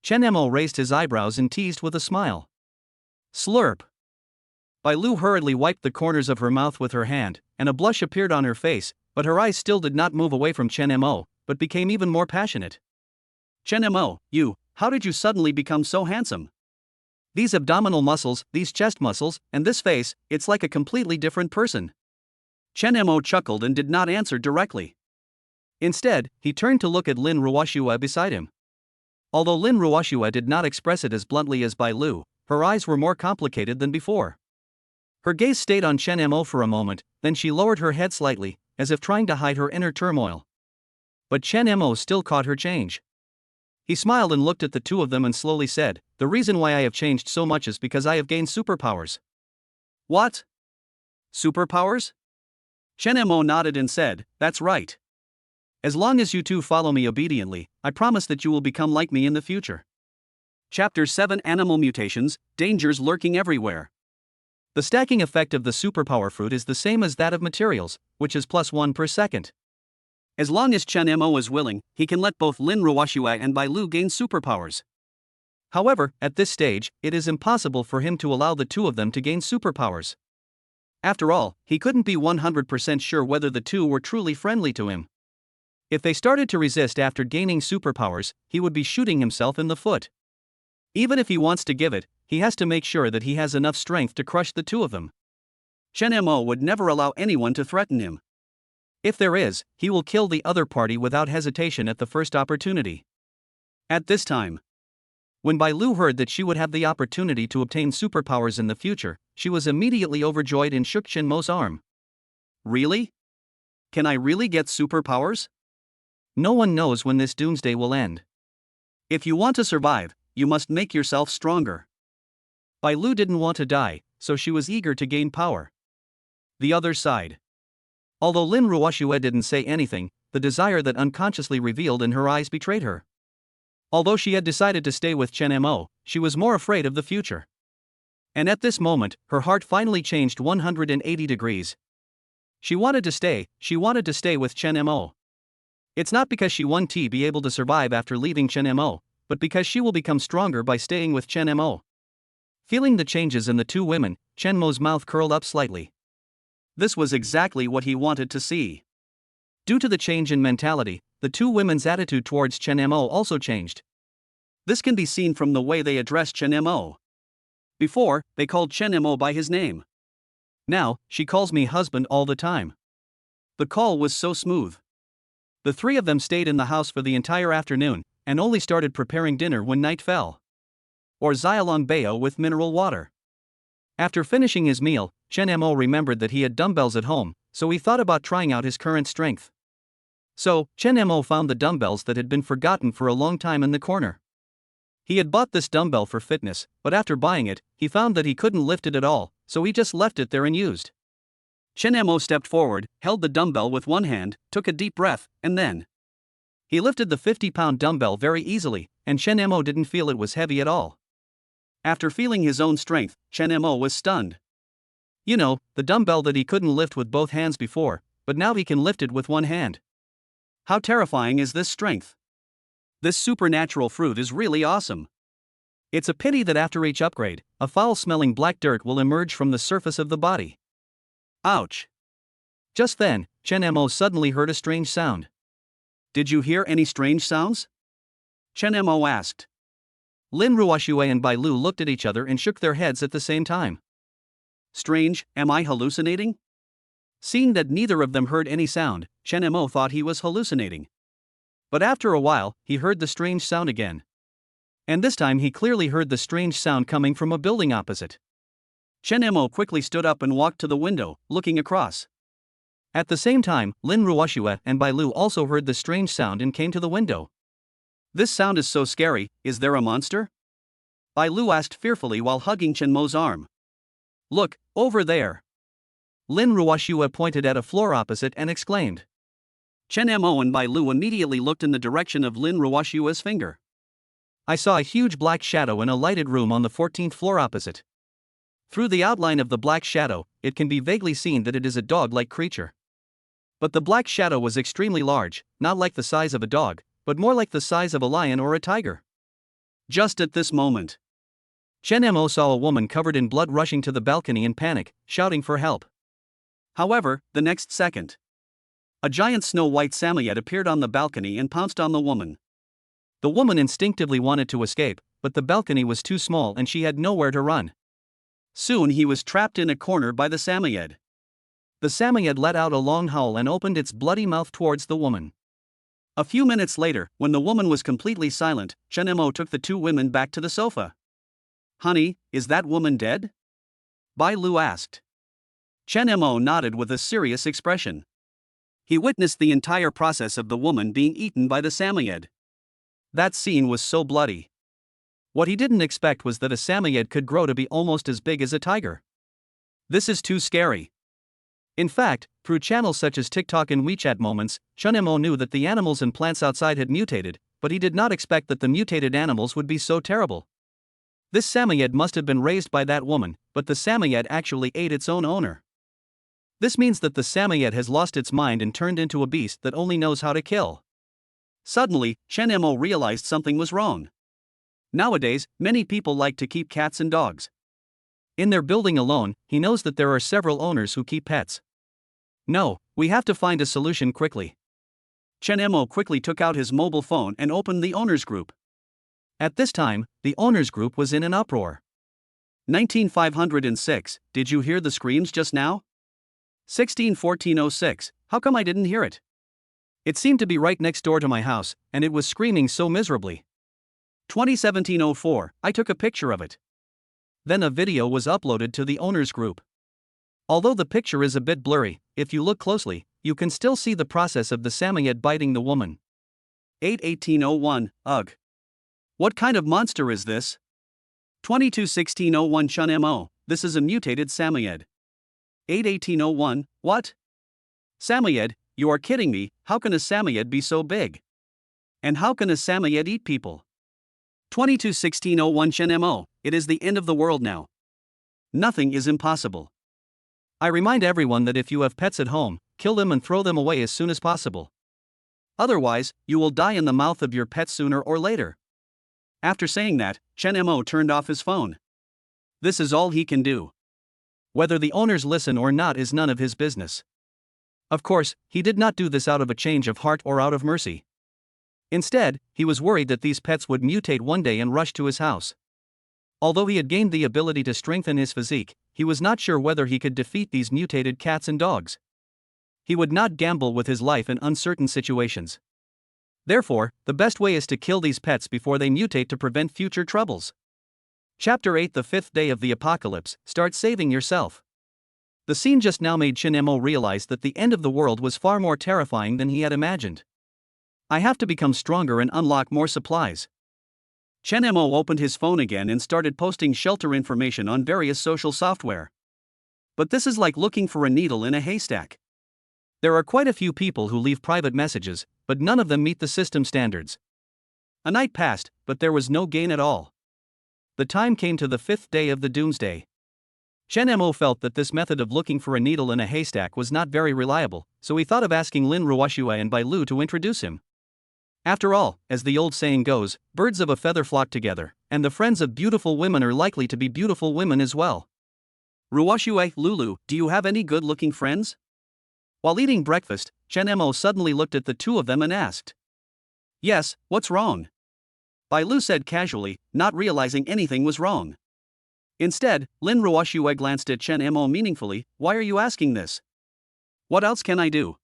Chen Mo raised his eyebrows and teased with a smile. Slurp. Bai Lu hurriedly wiped the corners of her mouth with her hand, and a blush appeared on her face, but her eyes still did not move away from Chen Mo, but became even more passionate. Chen Mo, how did you suddenly become so handsome? These abdominal muscles, these chest muscles, and this face, it's like a completely different person. Chen Mo chuckled and did not answer directly. Instead, he turned to look at Lin Ruoxue beside him. Although Lin Ruoxue did not express it as bluntly as Bai Lu, her eyes were more complicated than before. Her gaze stayed on Chen Mo for a moment, then she lowered her head slightly, as if trying to hide her inner turmoil. But Chen Mo still caught her change. He smiled and looked at the two of them and slowly said, the reason why I have changed so much is because I have gained superpowers. What? Superpowers? Chen Mo nodded and said, that's right. As long as you two follow me obediently, I promise that you will become like me in the future. Chapter 7 Animal Mutations, Dangers Lurking Everywhere. The stacking effect of the superpower fruit is the same as that of materials, which is +1 per second. As long as Chen Mo is willing, he can let both Lin Ruoxue and Bai Lu gain superpowers. However, at this stage, it is impossible for him to allow the two of them to gain superpowers. After all, he couldn't be 100% sure whether the two were truly friendly to him. If they started to resist after gaining superpowers, he would be shooting himself in the foot. Even if he wants to give it, he has to make sure that he has enough strength to crush the two of them. Chen Mo would never allow anyone to threaten him. If there is, he will kill the other party without hesitation at the first opportunity. At this time, when Bai Lu heard that she would have the opportunity to obtain superpowers in the future, she was immediately overjoyed and shook Chen Mo's arm. Really? Can I really get superpowers? No one knows when this doomsday will end. If you want to survive, you must make yourself stronger. Bai Lu didn't want to die, so she was eager to gain power. The other side. Although Lin Ruoxue didn't say anything, the desire that unconsciously revealed in her eyes betrayed her. Although she had decided to stay with Chen Mo, she was more afraid of the future. And at this moment, her heart finally changed 180 degrees. She wanted to stay with Chen Mo. It's not because she won't be able to survive after leaving Chen Mo, but because she will become stronger by staying with Chen Mo. Feeling the changes in the two women, Chen Mo's mouth curled up slightly. This was exactly what he wanted to see. Due to the change in mentality, the two women's attitude towards Chen Mo also changed. This can be seen from the way they addressed Chen Mo. Before, they called Chen Mo by his name. Now, she calls me husband all the time. The call was so smooth. The three of them stayed in the house for the entire afternoon, and only started preparing dinner when night fell. Or Xiaolong Bao with mineral water. After finishing his meal, Chen Mo remembered that he had dumbbells at home, so he thought about trying out his current strength. So, Chen Mo found the dumbbells that had been forgotten for a long time in the corner. He had bought this dumbbell for fitness, but after buying it, he found that he couldn't lift it at all, so he just left it there unused. Chen Mo stepped forward, held the dumbbell with one hand, took a deep breath, and then he lifted the 50-pound dumbbell very easily, and Chen Mo didn't feel it was heavy at all. After feeling his own strength, Chen Mo was stunned. You know, the dumbbell that he couldn't lift with both hands before, but now he can lift it with one hand. How terrifying is this strength? This supernatural fruit is really awesome. It's a pity that after each upgrade, a foul-smelling black dirt will emerge from the surface of the body. Ouch! Just then, Chen Mo suddenly heard a strange sound. Did you hear any strange sounds? Chen Mo asked. Lin Ruoxue and Bai Lu looked at each other and shook their heads at the same time. Strange, am I hallucinating? Seeing that neither of them heard any sound, Chen Mo thought he was hallucinating. But after a while, he heard the strange sound again. And this time he clearly heard the strange sound coming from a building opposite. Chen Mo quickly stood up and walked to the window, looking across. At the same time, Lin Ruoxue and Bai Lu also heard the strange sound and came to the window. This sound is so scary, is there a monster? Bai Lu asked fearfully while hugging Chen Mo's arm. Look, over there. Lin Ruoxue pointed at a floor opposite and exclaimed. Chen Mo and Bai Lu immediately looked in the direction of Lin Ruoxue's finger. I saw a huge black shadow in a lighted room on the 14th floor opposite. Through the outline of the black shadow, it can be vaguely seen that it is a dog-like creature. But the black shadow was extremely large, not like the size of a dog, but more like the size of a lion or a tiger. Just at this moment, Chen Mo saw a woman covered in blood rushing to the balcony in panic, shouting for help. However, the next second, a giant snow-white samoyed appeared on the balcony and pounced on the woman. The woman instinctively wanted to escape, but the balcony was too small and she had nowhere to run. Soon he was trapped in a corner by the samoyed. The samoyed let out a long howl and opened its bloody mouth towards the woman. A few minutes later, when the woman was completely silent, Chen Mo took the two women back to the sofa. Honey, is that woman dead? Bai Lu asked. Chen Mo nodded with a serious expression. He witnessed the entire process of the woman being eaten by the samoyed. That scene was so bloody. What he didn't expect was that a samoyed could grow to be almost as big as a tiger. This is too scary. In fact, through channels such as TikTok and WeChat Moments, Chen Mo knew that the animals and plants outside had mutated, but he did not expect that the mutated animals would be so terrible. This samoyed must have been raised by that woman, but the samoyed actually ate its own owner. This means that the samoyed has lost its mind and turned into a beast that only knows how to kill. Suddenly, Chen Mo realized something was wrong. Nowadays, many people like to keep cats and dogs. In their building alone, he knows that there are several owners who keep pets. No, we have to find a solution quickly. Chen Mo quickly took out his mobile phone and opened the owners group. At this time, the owners group was in an uproar. 19506, did you hear the screams just now? 161406, how come I didn't hear it? It seemed to be right next door to my house, and it was screaming so miserably. 201704, I took a picture of it. Then a video was uploaded to the owners group. Although the picture is a bit blurry, if you look closely, you can still see the process of the samoyed biting the woman. 81801, ugh. What kind of monster is this? 221601 Chen Mo, this is a mutated samoyed. 81801, what? Samoyed, you are kidding me, how can a samoyed be so big? And how can a samoyed eat people? 221601 Chen Mo, it is the end of the world now. Nothing is impossible. I remind everyone that if you have pets at home, kill them and throw them away as soon as possible. Otherwise, you will die in the mouth of your pet sooner or later. After saying that, Chen Mo turned off his phone. This is all he can do. Whether the owners listen or not is none of his business. Of course, he did not do this out of a change of heart or out of mercy. Instead, he was worried that these pets would mutate one day and rush to his house. Although he had gained the ability to strengthen his physique, he was not sure whether he could defeat these mutated cats and dogs. He would not gamble with his life in uncertain situations. Therefore, the best way is to kill these pets before they mutate to prevent future troubles. Chapter 8: The Fifth Day of the Apocalypse. Start saving yourself. The scene just now made Shin Mo realize that the end of the world was far more terrifying than he had imagined. I have to become stronger and unlock more supplies. Chen Mo opened his phone again and started posting shelter information on various social software. But this is like looking for a needle in a haystack. There are quite a few people who leave private messages, but none of them meet the system standards. A night passed, but there was no gain at all. The time came to the fifth day of the doomsday. Chen Mo felt that this method of looking for a needle in a haystack was not very reliable, so he thought of asking Lin Ruoxue and Bai Lu to introduce him. After all, as the old saying goes, birds of a feather flock together, and the friends of beautiful women are likely to be beautiful women as well. Ruoxue, Lulu, do you have any good-looking friends? While eating breakfast, Chen Mo suddenly looked at the two of them and asked. Yes, what's wrong? Bai Lu said casually, not realizing anything was wrong. Instead, Lin Ruoxue glanced at Chen Mo meaningfully. Why are you asking this? What else can I do?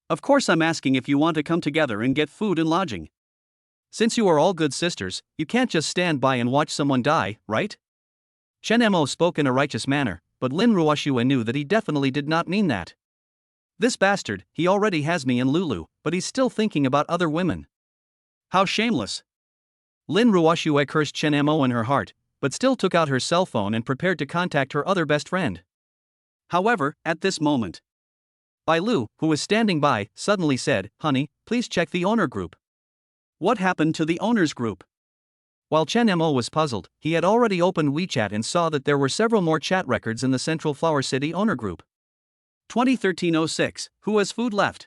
Of course I'm asking if you want to come together and get food and lodging. Since you are all good sisters, you can't just stand by and watch someone die, right? Chen Mo spoke in a righteous manner, but Lin Ruoxue knew that he definitely did not mean that. This bastard, he already has me and Lulu, but he's still thinking about other women. How shameless. Lin Ruoxue cursed Chen Mo in her heart, but still took out her cell phone and prepared to contact her other best friend. However, at this moment, Bai Lu, who was standing by, suddenly said, Honey, please check the owner group. What happened to the owners group? While Chen Mo was puzzled, he had already opened WeChat and saw that there were several more chat records in the Central Flower City owner group. 2013-06, who has food left?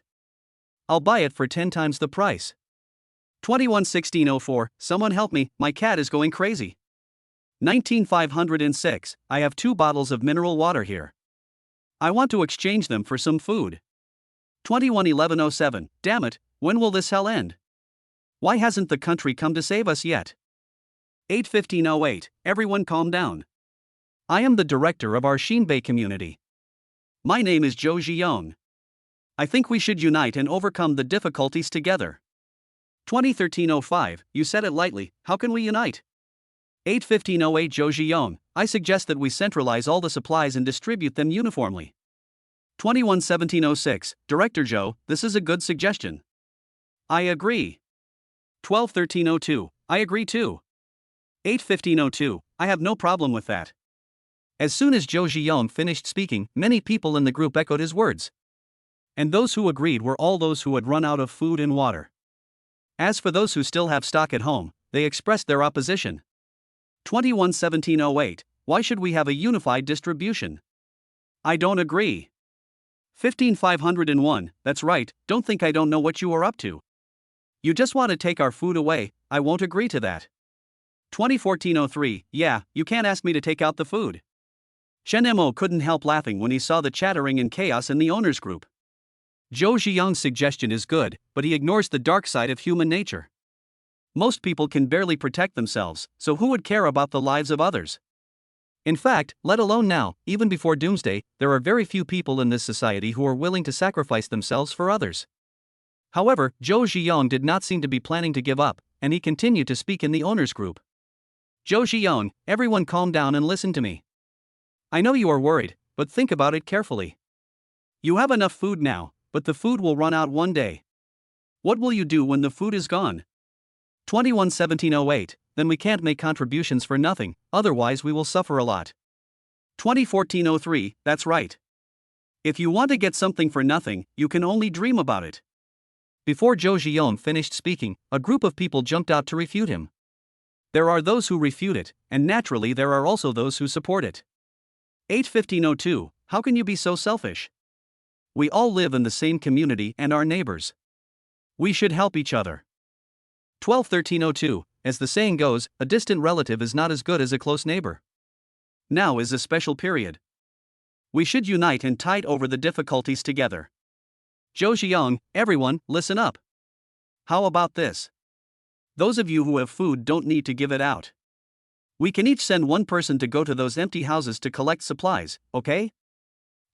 I'll buy it for 10 times the price. 2116-04, someone help me, my cat is going crazy. 19506, I have 2 bottles of mineral water here. I want to exchange them for some food. 2111-07, damn it, when will this hell end? Why hasn't the country come to save us yet? 815-08, everyone calm down. I am the director of our Xinbei community. My name is Zhou Zhiyong. I think we should unite and overcome the difficulties together. 2013-05, you said it lightly, how can we unite? 815-08 Zhou Zhiyong, I suggest that we centralize all the supplies and distribute them uniformly. 2117-06, Director Zhou, this is a good suggestion. I agree. 1213-02, I agree too. 815-02, I have no problem with that. As soon as Zhou Zhiyong finished speaking, many people in the group echoed his words. And those who agreed were all those who had run out of food and water. As for those who still have stock at home, they expressed their opposition. 2117-08, why should we have a unified distribution? I don't agree. 15501, that's right, don't think I don't know what you are up to. You just want to take our food away, I won't agree to that. 2014-03, yeah, you can't ask me to take out the food. Chen Mo couldn't help laughing when he saw the chattering and chaos in the owners group. Zhou Zhiyong's suggestion is good, but he ignores the dark side of human nature. Most people can barely protect themselves, so who would care about the lives of others? In fact, let alone now, even before doomsday, there are very few people in this society who are willing to sacrifice themselves for others. However, Zhou Zhiyong did not seem to be planning to give up, and he continued to speak in the owners group. Zhou Zhiyong, everyone calm down and listen to me. I know you are worried, but think about it carefully. You have enough food now, but the food will run out one day. What will you do when the food is gone? 2117-08, then we can't make contributions for nothing, otherwise we will suffer a lot. 2014-03, that's right. If you want to get something for nothing, you can only dream about it. Before Zhou Zhiyong finished speaking, a group of people jumped out to refute him. There are those who refute it, and naturally there are also those who support it. 815-02, how can you be so selfish? We all live in the same community and are neighbors. We should help each other. 1213-02, as the saying goes, a distant relative is not as good as a close neighbor. Now is a special period. We should unite and tide over the difficulties together. Zhou Zhiyong, everyone, listen up. How about this? Those of you who have food don't need to give it out. We can each send one person to go to those empty houses to collect supplies, okay?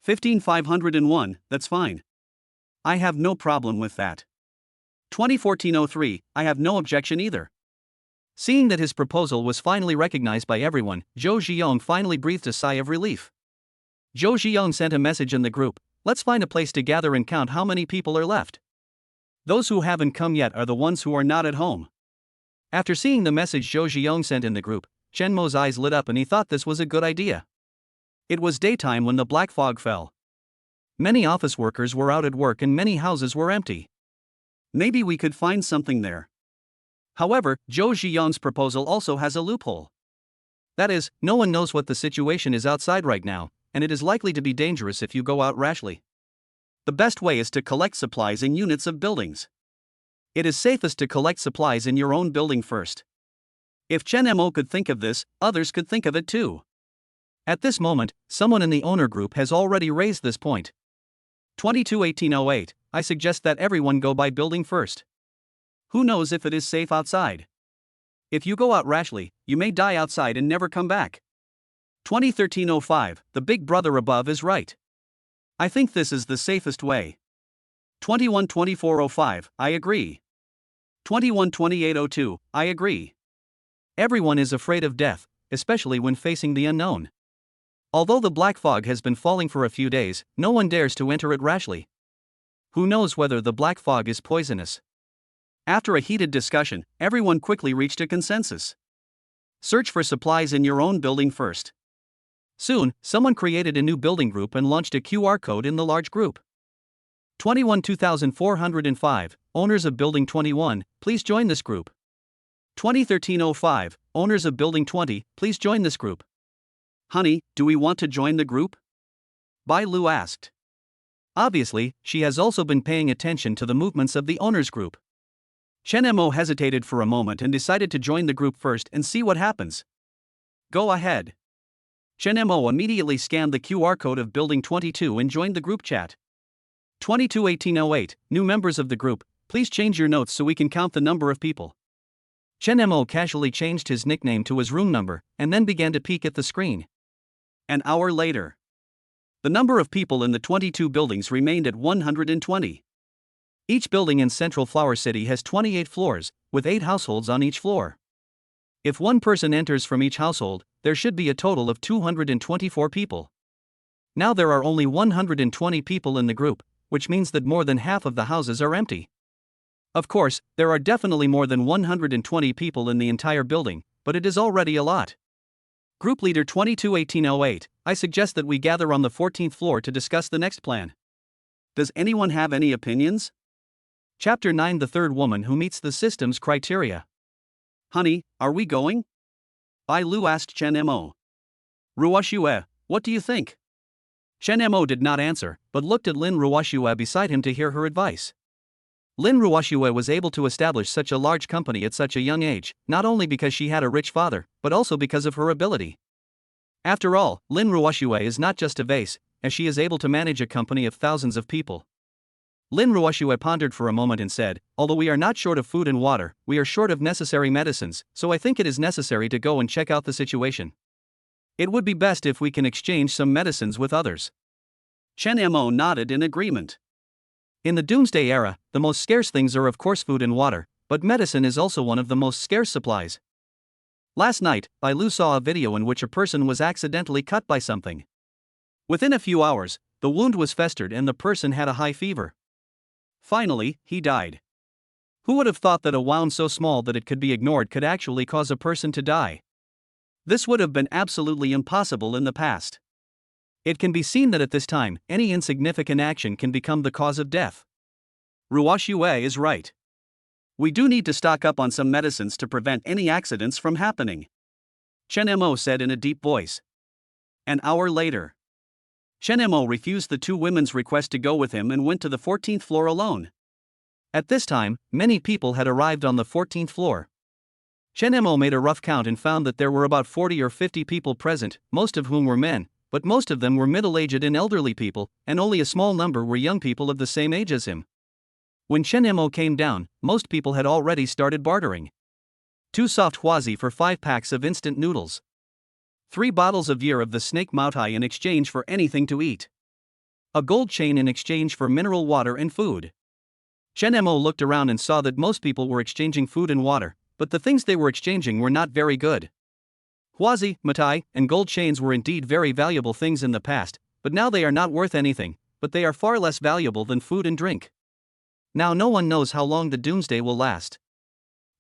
15,501, that's fine. I have no problem with that. 2014-03, I have no objection either. Seeing that his proposal was finally recognized by everyone, Zhou Ziyong finally breathed a sigh of relief. Zhou Ziyong sent a message in the group, let's find a place to gather and count how many people are left. Those who haven't come yet are the ones who are not at home. After seeing the message Zhou Ziyong sent in the group, Chen Mo's eyes lit up and he thought this was a good idea. It was daytime when the black fog fell. Many office workers were out at work and many houses were empty. Maybe we could find something there. However, Zhou Ziyong's proposal also has a loophole. That is, no one knows what the situation is outside right now, and it is likely to be dangerous if you go out rashly. The best way is to collect supplies in units of buildings. It is safest to collect supplies in your own building first. If Chen Mo could think of this, others could think of it too. At this moment, someone in the owner group has already raised this point. 22-1808, I suggest that everyone go by building first. Who knows if it is safe outside? If you go out rashly, you may die outside and never come back. 2013-05, the big brother above is right. I think this is the safest way. 21-24-05, I agree. 21-28-02, I agree. Everyone is afraid of death, especially when facing the unknown. Although the black fog has been falling for a few days, no one dares to enter it rashly. Who knows whether the black fog is poisonous? After a heated discussion, everyone quickly reached a consensus. Search for supplies in your own building first. Soon, someone created a new building group and launched a QR code in the large group. 21-2405, owners of Building 21, please join this group. 2013-05, owners of Building 20, please join this group. Honey, do we want to join the group? Bai Lu asked. Obviously, she has also been paying attention to the movements of the owners group. Chen Mo hesitated for a moment and decided to join the group first and see what happens. Go ahead. Chen Mo immediately scanned the QR code of Building 22 and joined the group chat. 22-1808, new members of the group, please change your notes so we can count the number of people. Chen Mo casually changed his nickname to his room number, and then began to peek at the screen. An hour later, the number of people in the 22 buildings remained at 120. Each building in Central Flower City has 28 floors, with 8 households on each floor. If one person enters from each household, there should be a total of 224 people. Now there are only 120 people in the group, which means that more than half of the houses are empty. Of course, there are definitely more than 120 people in the entire building, but it is already a lot. Group Leader 22-1808, I suggest that we gather on the 14th floor to discuss the next plan. Does anyone have any opinions? Chapter 9, the third woman who meets the system's criteria. Honey, are we going? Bai Lu asked Chen Mo. Ruoxue, what do you think? Chen Mo did not answer, but looked at Lin Ruoxue beside him to hear her advice. Lin Ruoxue was able to establish such a large company at such a young age, not only because she had a rich father, but also because of her ability. After all, Lin Ruoxue is not just a vase, as she is able to manage a company of thousands of people. Lin Ruoxue pondered for a moment and said, although we are not short of food and water, we are short of necessary medicines, so I think it is necessary to go and check out the situation. It would be best if we can exchange some medicines with others. Chen Mo nodded in agreement. In the Doomsday era, the most scarce things are of course food and water, but medicine is also one of the most scarce supplies. Last night, Bai Lu saw a video in which a person was accidentally cut by something. Within a few hours, the wound was festered and the person had a high fever. Finally, he died. Who would have thought that a wound so small that it could be ignored could actually cause a person to die? This would have been absolutely impossible in the past. It can be seen that at this time, any insignificant action can become the cause of death. Ruoxue is right. We do need to stock up on some medicines to prevent any accidents from happening. Chen Mo said in a deep voice. An hour later, Chen Mo refused the two women's request to go with him and went to the 14th floor alone. At this time, many people had arrived on the 14th floor. Chen Mo made a rough count and found that there were about 40 or 50 people present, most of whom were men, but most of them were middle-aged and elderly people, and only a small number were young people of the same age as him. When Chen Mo came down, most people had already started bartering. 2 soft huazi for 5 packs of instant noodles. 3 bottles of year of the snake moutai in exchange for anything to eat. A gold chain in exchange for mineral water and food. Chen Mo looked around and saw that most people were exchanging food and water, but the things they were exchanging were not very good. Huazi, moutai, and gold chains were indeed very valuable things in the past, but now they are not worth anything, but they are far less valuable than food and drink. Now no one knows how long the doomsday will last.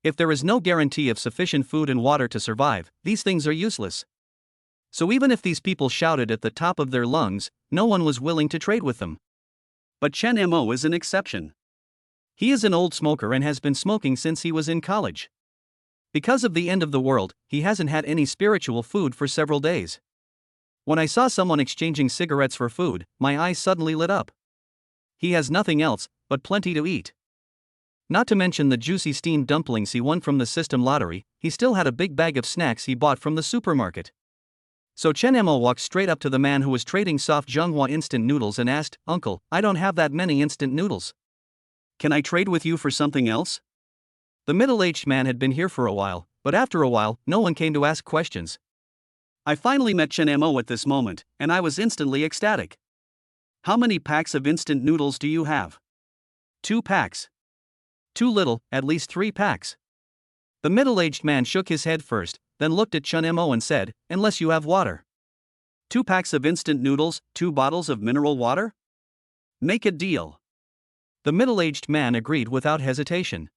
If there is no guarantee of sufficient food and water to survive, these things are useless. So even if these people shouted at the top of their lungs, no one was willing to trade with them. But Chen Mo is an exception. He is an old smoker and has been smoking since he was in college. Because of the end of the world, he hasn't had any spiritual food for several days. When I saw someone exchanging cigarettes for food, my eyes suddenly lit up. He has nothing else, but plenty to eat. Not to mention the juicy steamed dumplings he won from the system lottery, he still had a big bag of snacks he bought from the supermarket. So Chen Mo walked straight up to the man who was trading soft Zhenghua instant noodles and asked, "Uncle, I don't have that many instant noodles. Can I trade with you for something else?" The middle-aged man had been here for a while, but after a while, no one came to ask questions. I finally met Chen Mo at this moment, and I was instantly ecstatic. "How many packs of instant noodles do you have?" "2 packs. Too little, at least 3 packs. The middle-aged man shook his head first, then looked at Chen Mo and said, "Unless you have water." 2 packs of instant noodles, 2 bottles of mineral water? Make a deal. The middle-aged man agreed without hesitation.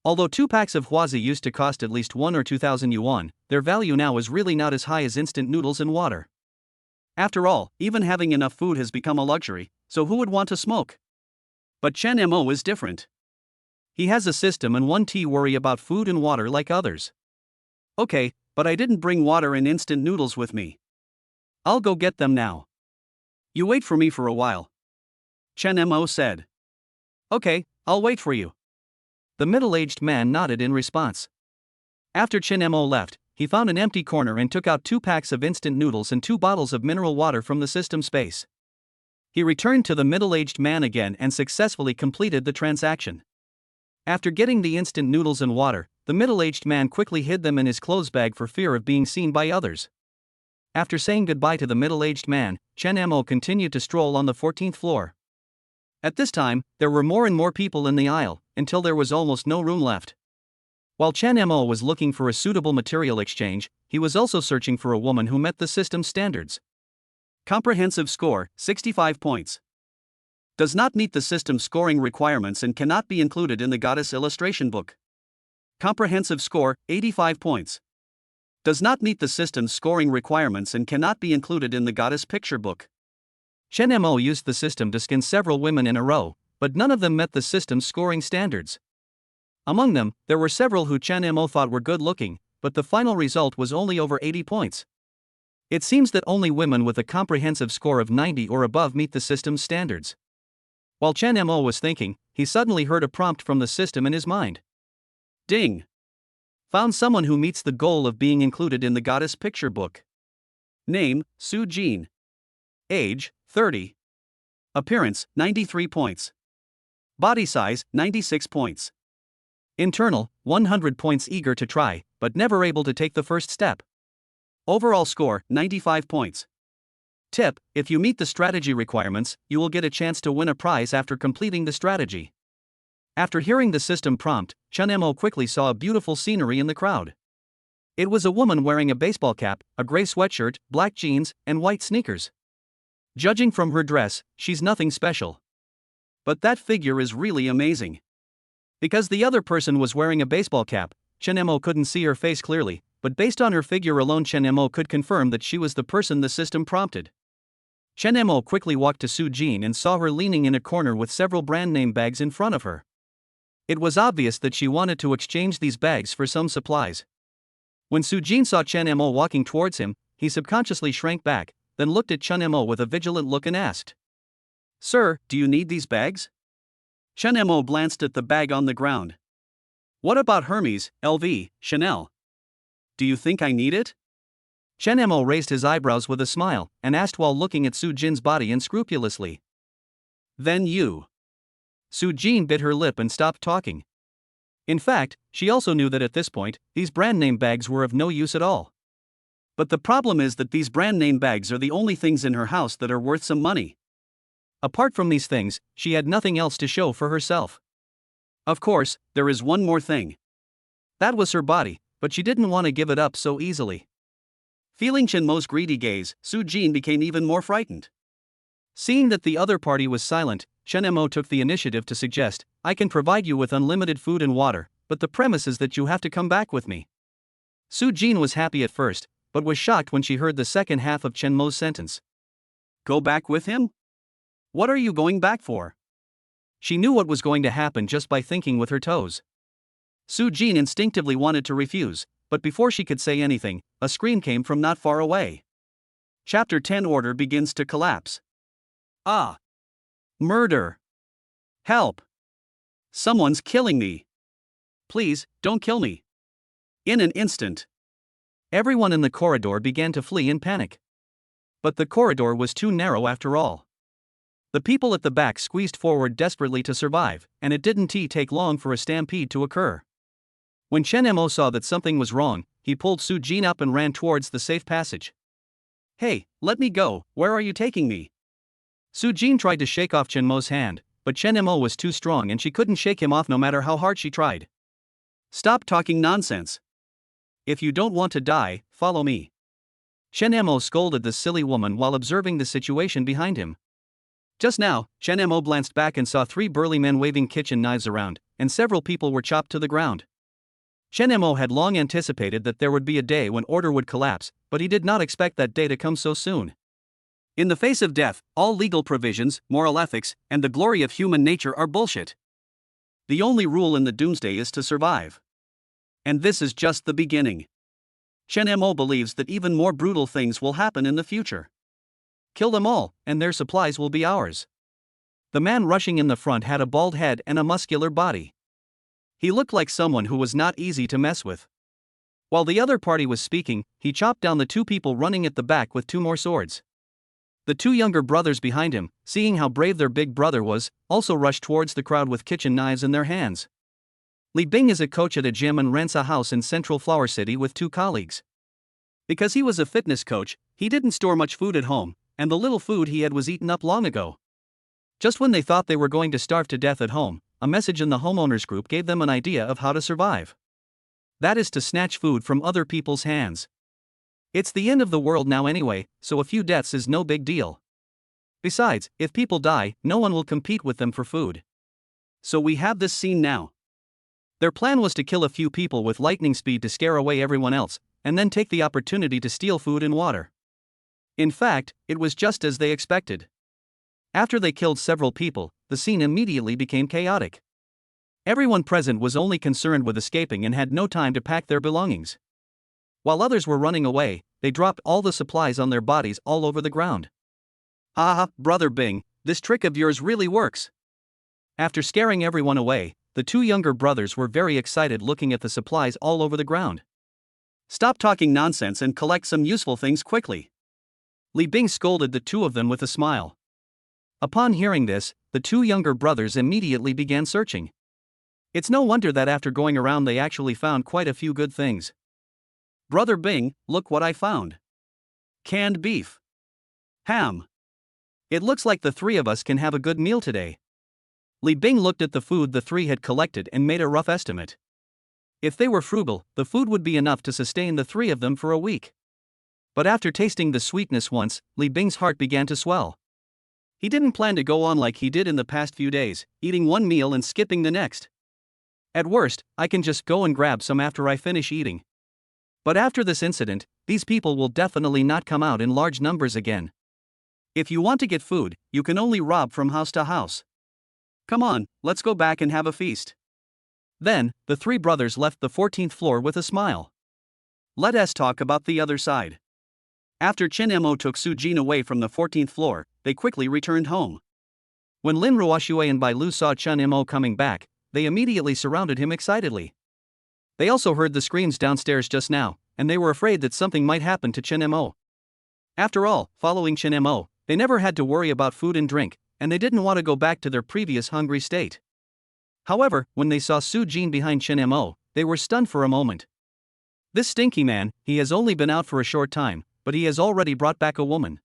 Although 2 packs of huazi used to cost at least 1 or 2,000 yuan, their value now is really not as high as instant noodles and water. After all, even having enough food has become a luxury, so who would want to smoke? But Chen Mo is different. He has a system and won't worry about food and water like others. "Okay, but I didn't bring water and instant noodles with me. I'll go get them now. You wait for me for a while," Chen Mo said. "Okay, I'll wait for you." The middle-aged man nodded in response. After Chen Mo left, he found an empty corner and took out 2 packs of instant noodles and 2 bottles of mineral water from the system space. He returned to the middle-aged man again and successfully completed the transaction. After getting the instant noodles and water, the middle-aged man quickly hid them in his clothes bag for fear of being seen by others. After saying goodbye to the middle-aged man, Chen Mo continued to stroll on the 14th floor. At this time, there were more and more people in the aisle, until there was almost no room left. While Chen Mo was looking for a suitable material exchange, he was also searching for a woman who met the system's standards. Comprehensive score, 65 points. Does not meet the system's scoring requirements and cannot be included in the goddess illustration book. Comprehensive score, 85 points. Does not meet the system's scoring requirements and cannot be included in the goddess picture book. Chen Mo used the system to skin several women in a row, but none of them met the system's scoring standards. Among them, there were several who Chen Mo thought were good looking, but the final result was only over 80 points. It seems that only women with a comprehensive score of 90 or above meet the system's standards. While Chen Mo was thinking, he suddenly heard a prompt from the system in his mind. Ding! Found someone who meets the goal of being included in the goddess picture book. Name, Su Jin. Age, 30. Appearance, 93 points. Body size, 96 points. Internal, 100 points. Eager to try, but never able to take the first step. Overall score, 95 points. Tip: if you meet the strategy requirements, you will get a chance to win a prize after completing the strategy. After hearing the system prompt, Chen Mo quickly saw a beautiful scenery in the crowd. It was a woman wearing a baseball cap, a gray sweatshirt, black jeans, and white sneakers. Judging from her dress, she's nothing special. But that figure is really amazing. Because the other person was wearing a baseball cap, Chen Mo couldn't see her face clearly, but based on her figure alone Chen Mo could confirm that she was the person the system prompted. Chen Mo quickly walked to Su Jin and saw her leaning in a corner with several brand name bags in front of her. It was obvious that she wanted to exchange these bags for some supplies. When Su Jin saw Chen Mo walking towards him, he subconsciously shrank back, then looked at Chen Mo with a vigilant look and asked, "Sir, do you need these bags?" Chen Mo glanced at the bag on the ground. "What about Hermes, LV, Chanel? Do you think I need it?" Chen Mo raised his eyebrows with a smile and asked while looking at Su Jin's body unscrupulously. "Then you." Su Jin bit her lip and stopped talking. In fact, she also knew that at this point, these brand name bags were of no use at all. But the problem is that these brand name bags are the only things in her house that are worth some money. Apart from these things, she had nothing else to show for herself. Of course, there is one more thing. That was her body, but she didn't want to give it up so easily. Feeling Chen Mo's greedy gaze, Su Jin became even more frightened. Seeing that the other party was silent, Chen Mo took the initiative to suggest, "I can provide you with unlimited food and water, but the premise is that you have to come back with me." Su Jin was happy at first, but was shocked when she heard the second half of Chen Mo's sentence. "Go back with him? What are you going back for?" She knew what was going to happen just by thinking with her toes. Su Jin instinctively wanted to refuse, but before she could say anything, a scream came from not far away. Chapter 10 Order begins to collapse. Ah! Murder! Help! Someone's killing me! Please, don't kill me! In an instant, everyone in the corridor began to flee in panic. But the corridor was too narrow after all. The people at the back squeezed forward desperately to survive, and it didn't take long for a stampede to occur. When Chen Mo saw that something was wrong, he pulled Su Jin up and ran towards the safe passage. "Hey, let me go, where are you taking me?" Su Jin tried to shake off Chen Mo's hand, but Chen Mo was too strong and she couldn't shake him off no matter how hard she tried. "Stop talking nonsense. If you don't want to die, follow me." Chen Mo scolded the silly woman while observing the situation behind him. Just now, Chen Mo glanced back and saw 3 burly men waving kitchen knives around, and several people were chopped to the ground. Chen Mo had long anticipated that there would be a day when order would collapse, but he did not expect that day to come so soon. In the face of death, all legal provisions, moral ethics, and the glory of human nature are bullshit. The only rule in the doomsday is to survive. And this is just the beginning. Chen Mo believes that even more brutal things will happen in the future. Kill them all, and their supplies will be ours. The man rushing in the front had a bald head and a muscular body. He looked like someone who was not easy to mess with. While the other party was speaking, he chopped down the 2 people running at the back with 2 more swords. The 2 younger brothers behind him, seeing how brave their big brother was, also rushed towards the crowd with kitchen knives in their hands. Li Bing is a coach at a gym and rents a house in Central Flower City with 2 colleagues. Because he was a fitness coach, he didn't store much food at home, and the little food he had was eaten up long ago. Just when they thought they were going to starve to death at home, a message in the homeowners group gave them an idea of how to survive. That is to snatch food from other people's hands. It's the end of the world now anyway, so a few deaths is no big deal. Besides, if people die, no one will compete with them for food. So we have this scene now. Their plan was to kill a few people with lightning speed to scare away everyone else, and then take the opportunity to steal food and water. In fact, it was just as they expected. After they killed several people, the scene immediately became chaotic. Everyone present was only concerned with escaping and had no time to pack their belongings. While others were running away, they dropped all the supplies on their bodies all over the ground. "Ah, Brother Bing, this trick of yours really works." After scaring everyone away, the 2 younger brothers were very excited looking at the supplies all over the ground. "Stop talking nonsense and collect some useful things quickly." Li Bing scolded the 2 of them with a smile. Upon hearing this, the 2 younger brothers immediately began searching. It's no wonder that after going around they actually found quite a few good things. "Brother Bing, look what I found. Canned beef. Ham. It looks like the 3 of us can have a good meal today." Li Bing looked at the food the 3 had collected and made a rough estimate. If they were frugal, the food would be enough to sustain the 3 of them for a week. But after tasting the sweetness once, Li Bing's heart began to swell. He didn't plan to go on like he did in the past few days, eating one meal and skipping the next. At worst, I can just go and grab some after I finish eating. But after this incident, these people will definitely not come out in large numbers again. If you want to get food, you can only rob from house to house. Come on, let's go back and have a feast. Then, the 3 brothers left the 14th floor with a smile. Let us talk about the other side. After Chen Mo took Su Jin away from the 14th floor, they quickly returned home. When Lin Ruoxue and Bai Lu saw Chen Mo coming back, they immediately surrounded him excitedly. They also heard the screams downstairs just now, and they were afraid that something might happen to Chen Mo. After all, following Chen Mo, they never had to worry about food and drink, and they didn't want to go back to their previous hungry state. However, when they saw Su Jin behind Chen Mo, they were stunned for a moment. This stinky man, he has only been out for a short time, but he has already brought back a woman.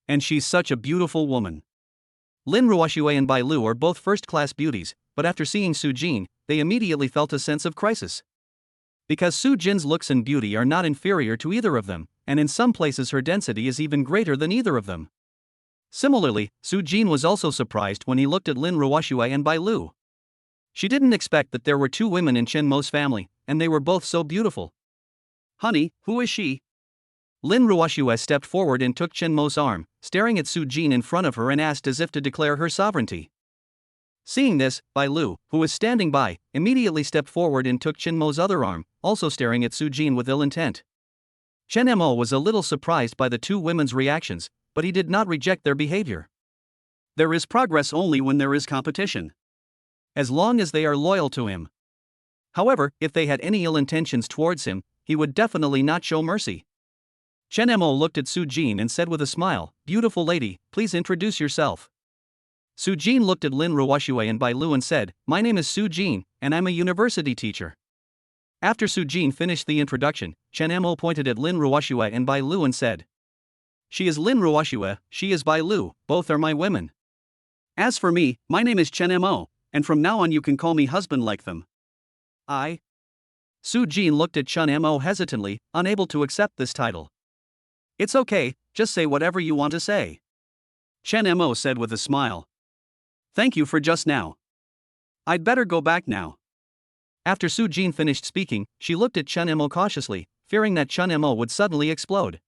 And she's such a beautiful woman. Lin Ruoxue and Bai Lu are both first-class beauties, but after seeing Su Jin, they immediately felt a sense of crisis. Because Su Jin's looks and beauty are not inferior to either of them, and in some places her density is even greater than either of them. Similarly, Su Jin was also surprised when he looked at Lin Ruoxue and Bai Lu. She didn't expect that there were two women in Chen Mo's family, and they were both so beautiful. "Honey, who is she?" Lin Ruoxue stepped forward and took Chen Mo's arm, staring at Su Jin in front of her and asked as if to declare her sovereignty. Seeing this, Bai Lu, who was standing by, immediately stepped forward and took Chen Mo's other arm, also staring at Su Jin with ill intent. Chen Mo was a little surprised by the two women's reactions, but he did not reject their behavior. There is progress only when there is competition. As long as they are loyal to him. However, if they had any ill intentions towards him, he would definitely not show mercy. Chen Mo looked at Su Jin and said with a smile, "Beautiful lady, please introduce yourself." Su Jin looked at Lin Ruoxue and Bai Lu and said, "My name is Su Jin, and I'm a university teacher." After Su Jin finished the introduction, Chen Mo pointed at Lin Ruoxue and Bai Lu and said, "She is Lin Ruoxue, she is Bai Lu, both are my women. As for me, my name is Chen Mo, and from now on you can call me husband like them." Su Jin looked at Chen Mo hesitantly, unable to accept this title. "It's okay, just say whatever you want to say," Chen Mo said with a smile. "Thank you for just now. I'd better go back now." After Su Jin finished speaking, she looked at Chen Mo cautiously, fearing that Chen Mo would suddenly explode.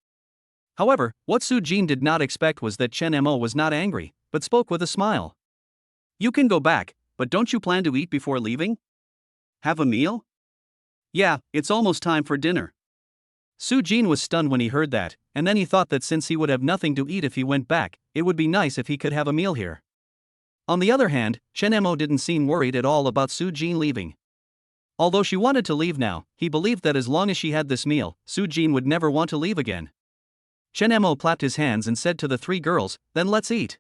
However, what Su Jin did not expect was that Chen Mo was not angry, but spoke with a smile. "You can go back, but don't you plan to eat before leaving? Have a meal?" "Yeah, it's almost time for dinner." Su Jin was stunned when he heard that, and then he thought that since he would have nothing to eat if he went back, it would be nice if he could have a meal here. On the other hand, Chen Mo didn't seem worried at all about Su Jin leaving. Although she wanted to leave now, he believed that as long as she had this meal, Su Jin would never want to leave again. Chen Mo clapped his hands and said to the three girls, "Then let's eat."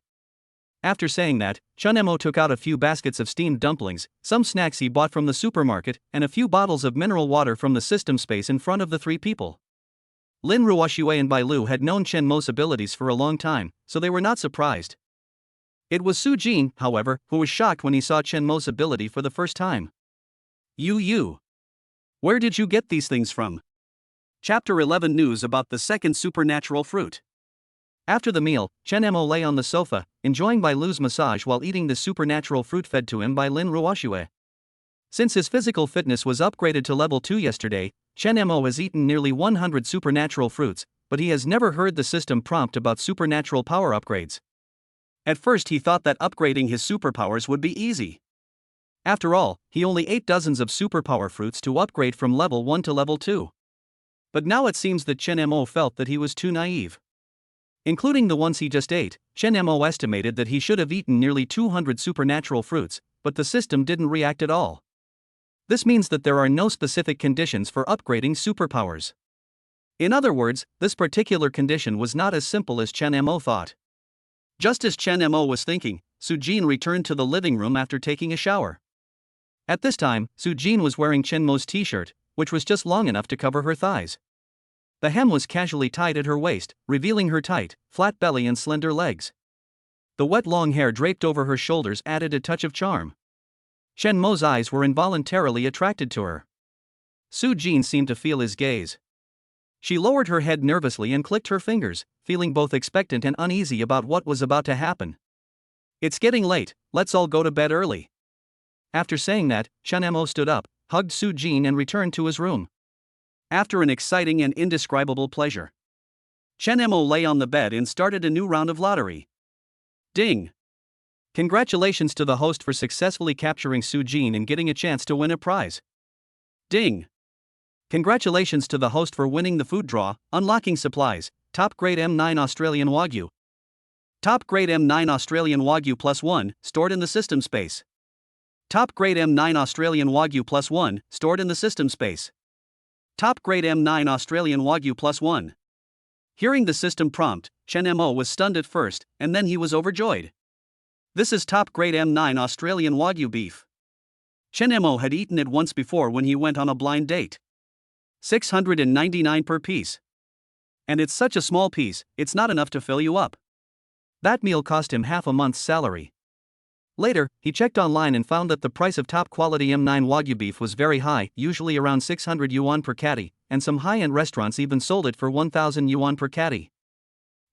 After saying that, Chen Mo took out a few baskets of steamed dumplings, some snacks he bought from the supermarket, and a few bottles of mineral water from the system space in front of the three people. Lin Ruoxue and Bai Lu had known Chen Mo's abilities for a long time, so they were not surprised. It was Su Jin, however, who was shocked when he saw Chen Mo's ability for the first time. You. Where did you get these things from?" Chapter 11 News about the second supernatural fruit. After the meal, Chen Mo lay on the sofa, enjoying Bai Lu's massage while eating the supernatural fruit fed to him by Lin Ruoxue. Since his physical fitness was upgraded to level 2 yesterday, Chen Mo has eaten nearly 100 supernatural fruits, but he has never heard the system prompt about supernatural power upgrades. At first he thought that upgrading his superpowers would be easy. After all, he only ate dozens of superpower fruits to upgrade from level 1 to level 2. But now it seems that Chen Mo felt that he was too naive. Including the ones he just ate, Chen Mo estimated that he should have eaten nearly 200 supernatural fruits, but the system didn't react at all. This means that there are no specific conditions for upgrading superpowers. In other words, this particular condition was not as simple as Chen Mo thought. Just as Chen Mo was thinking, Su Jin returned to the living room after taking a shower. At this time, Su Jin was wearing Chen Mo's t-shirt, which was just long enough to cover her thighs. The hem was casually tied at her waist, revealing her tight, flat belly and slender legs. The wet long hair draped over her shoulders added a touch of charm. Chen Mo's eyes were involuntarily attracted to her. Su Jin seemed to feel his gaze. She lowered her head nervously and clicked her fingers, feeling both expectant and uneasy about what was about to happen. "It's getting late, let's all go to bed early." After saying that, Chen Mo stood up, hugged Su Jin and returned to his room. After an exciting and indescribable pleasure, Chen Mo lay on the bed and started a new round of lottery. Ding! Congratulations to the host for successfully capturing Su Jin and getting a chance to win a prize. Ding! Congratulations to the host for winning the food draw, unlocking supplies, top grade M9 Australian Wagyu. Top grade M9 Australian Wagyu +1, stored in the system space. Top grade M9 Australian Wagyu +1, stored in the system space. Top grade M9 Australian Wagyu +1. Hearing the system prompt, Chen Mo was stunned at first, and then he was overjoyed. This is top grade M9 Australian Wagyu beef. Chen Mo had eaten it once before when he went on a blind date. 699 per piece. And it's such a small piece, it's not enough to fill you up. That meal cost him half a month's salary. Later, he checked online and found that the price of top-quality M9 Wagyu beef was very high, usually around 600 yuan per catty, and some high-end restaurants even sold it for 1,000 yuan per catty.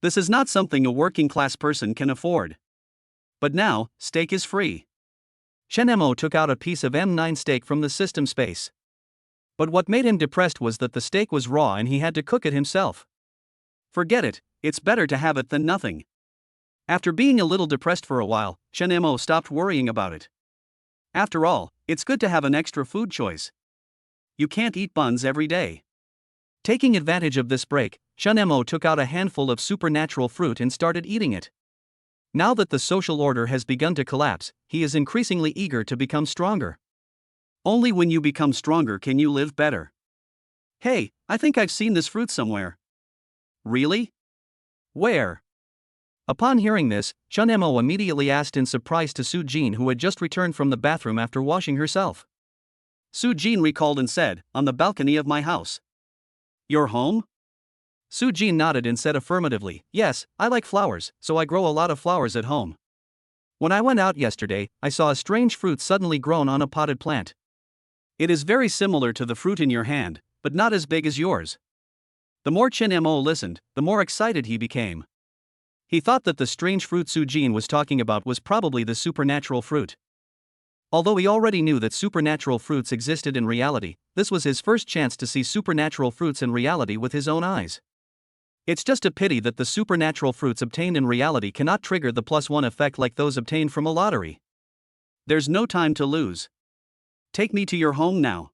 This is not something a working-class person can afford. But now, steak is free. Chen Mo took out a piece of M9 steak from the system space. But what made him depressed was that the steak was raw and he had to cook it himself. Forget it, it's better to have it than nothing. After being a little depressed for a while, Chen Mo stopped worrying about it. After all, it's good to have an extra food choice. You can't eat buns every day. Taking advantage of this break, Chen Mo took out a handful of supernatural fruit and started eating it. Now that the social order has begun to collapse, he is increasingly eager to become stronger. Only when you become stronger can you live better. Hey, I think I've seen this fruit somewhere. Really? Where? Upon hearing this, Chen Mo immediately asked in surprise to Su Jin, who had just returned from the bathroom after washing herself. Su Jin recalled and said, "On the balcony of my house." Your home? Su Jin nodded and said affirmatively, "Yes, I like flowers, so I grow a lot of flowers at home. When I went out yesterday, I saw a strange fruit suddenly grown on a potted plant. It is very similar to the fruit in your hand, but not as big as yours." The more Chen Mo listened, the more excited he became. He thought that the strange fruit Su Jin was talking about was probably the supernatural fruit. Although he already knew that supernatural fruits existed in reality, this was his first chance to see supernatural fruits in reality with his own eyes. It's just a pity that the supernatural fruits obtained in reality cannot trigger the +1 effect like those obtained from a lottery. There's no time to lose. Take me to your home now.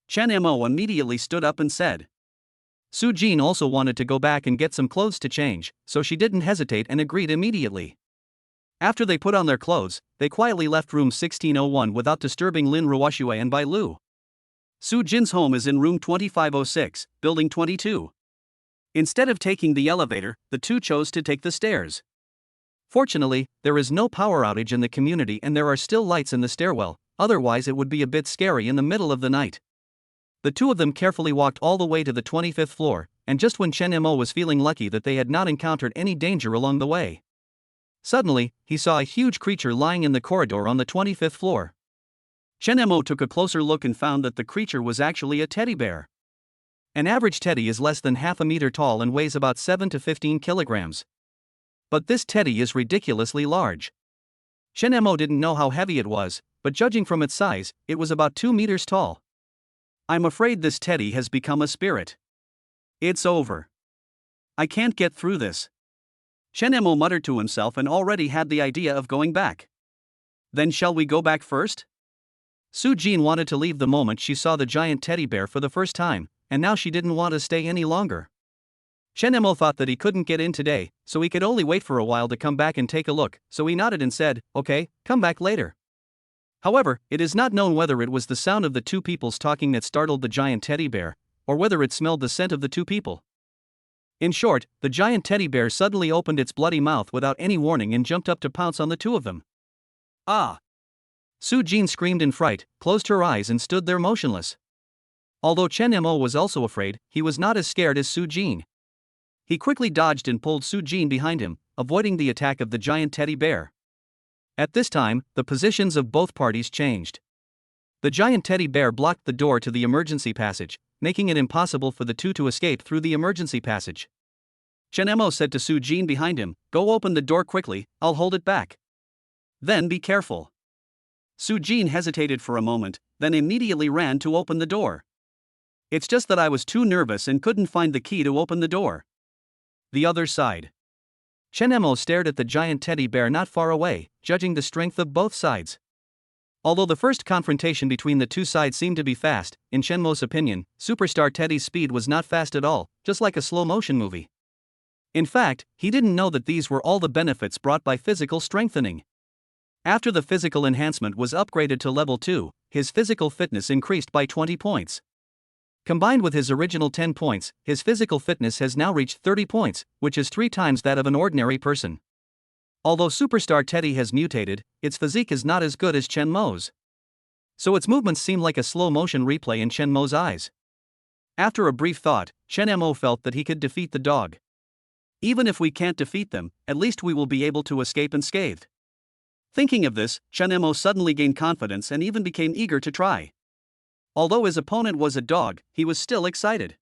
Chen Mo immediately stood up and said. Su Jin also wanted to go back and get some clothes to change, so she didn't hesitate and agreed immediately. After they put on their clothes, they quietly left room 1601 without disturbing Lin Ruoxue and Bai Lu. Su Jin's home is in room 2506, building 22. Instead of taking the elevator, the two chose to take the stairs. Fortunately, there is no power outage in the community and there are still lights in the stairwell, otherwise it would be a bit scary in the middle of the night. The two of them carefully walked all the way to the 25th floor, and just when Chen Mo was feeling lucky that they had not encountered any danger along the way, suddenly, he saw a huge creature lying in the corridor on the 25th floor. Chen Mo took a closer look and found that the creature was actually a teddy bear. An average teddy is less than half a meter tall and weighs about 7 to 15 kilograms. But this teddy is ridiculously large. Chen Mo didn't know how heavy it was, but judging from its size, it was about 2 meters tall. I'm afraid this teddy has become a spirit. It's over. I can't get through this. Chen Mo muttered to himself and already had the idea of going back. Then shall we go back first? Su Jin wanted to leave the moment she saw the giant teddy bear for the first time, and now she didn't want to stay any longer. Chen Mo thought that he couldn't get in today, so he could only wait for a while to come back and take a look, so he nodded and said, "Okay, come back later." However, it is not known whether it was the sound of the two people's talking that startled the giant teddy bear, or whether it smelled the scent of the two people. In short, the giant teddy bear suddenly opened its bloody mouth without any warning and jumped up to pounce on the two of them. Ah! Su Jin screamed in fright, closed her eyes and stood there motionless. Although Chen Mo was also afraid, he was not as scared as Su Jin. He quickly dodged and pulled Su Jin behind him, avoiding the attack of the giant teddy bear. At this time, the positions of both parties changed. The giant teddy bear blocked the door to the emergency passage, making it impossible for the two to escape through the emergency passage. Chen Mo said to Su Jin behind him, "Go open the door quickly, I'll hold it back. Then be careful." Su Jin hesitated for a moment, then immediately ran to open the door. "It's just that I was too nervous and couldn't find the key to open the door." The other side. Chen Mo stared at the giant teddy bear not far away, judging the strength of both sides. Although the first confrontation between the two sides seemed to be fast, in Chen Mo's opinion, Superstar Teddy's speed was not fast at all, just like a slow-motion movie. In fact, he didn't know that these were all the benefits brought by physical strengthening. After the physical enhancement was upgraded to level 2, his physical fitness increased by 20 points. Combined with his original 10 points, his physical fitness has now reached 30 points, which is 3 times that of an ordinary person. Although Superstar Teddy has mutated, its physique is not as good as Chen Mo's. so its movements seemed like a slow-motion replay in Chen Mo's eyes. After a brief thought, Chen Mo felt that he could defeat the dog. Even if we can't defeat them, at least we will be able to escape unscathed. Thinking of this, Chen Mo suddenly gained confidence and even became eager to try. Although his opponent was a dog, he was still excited.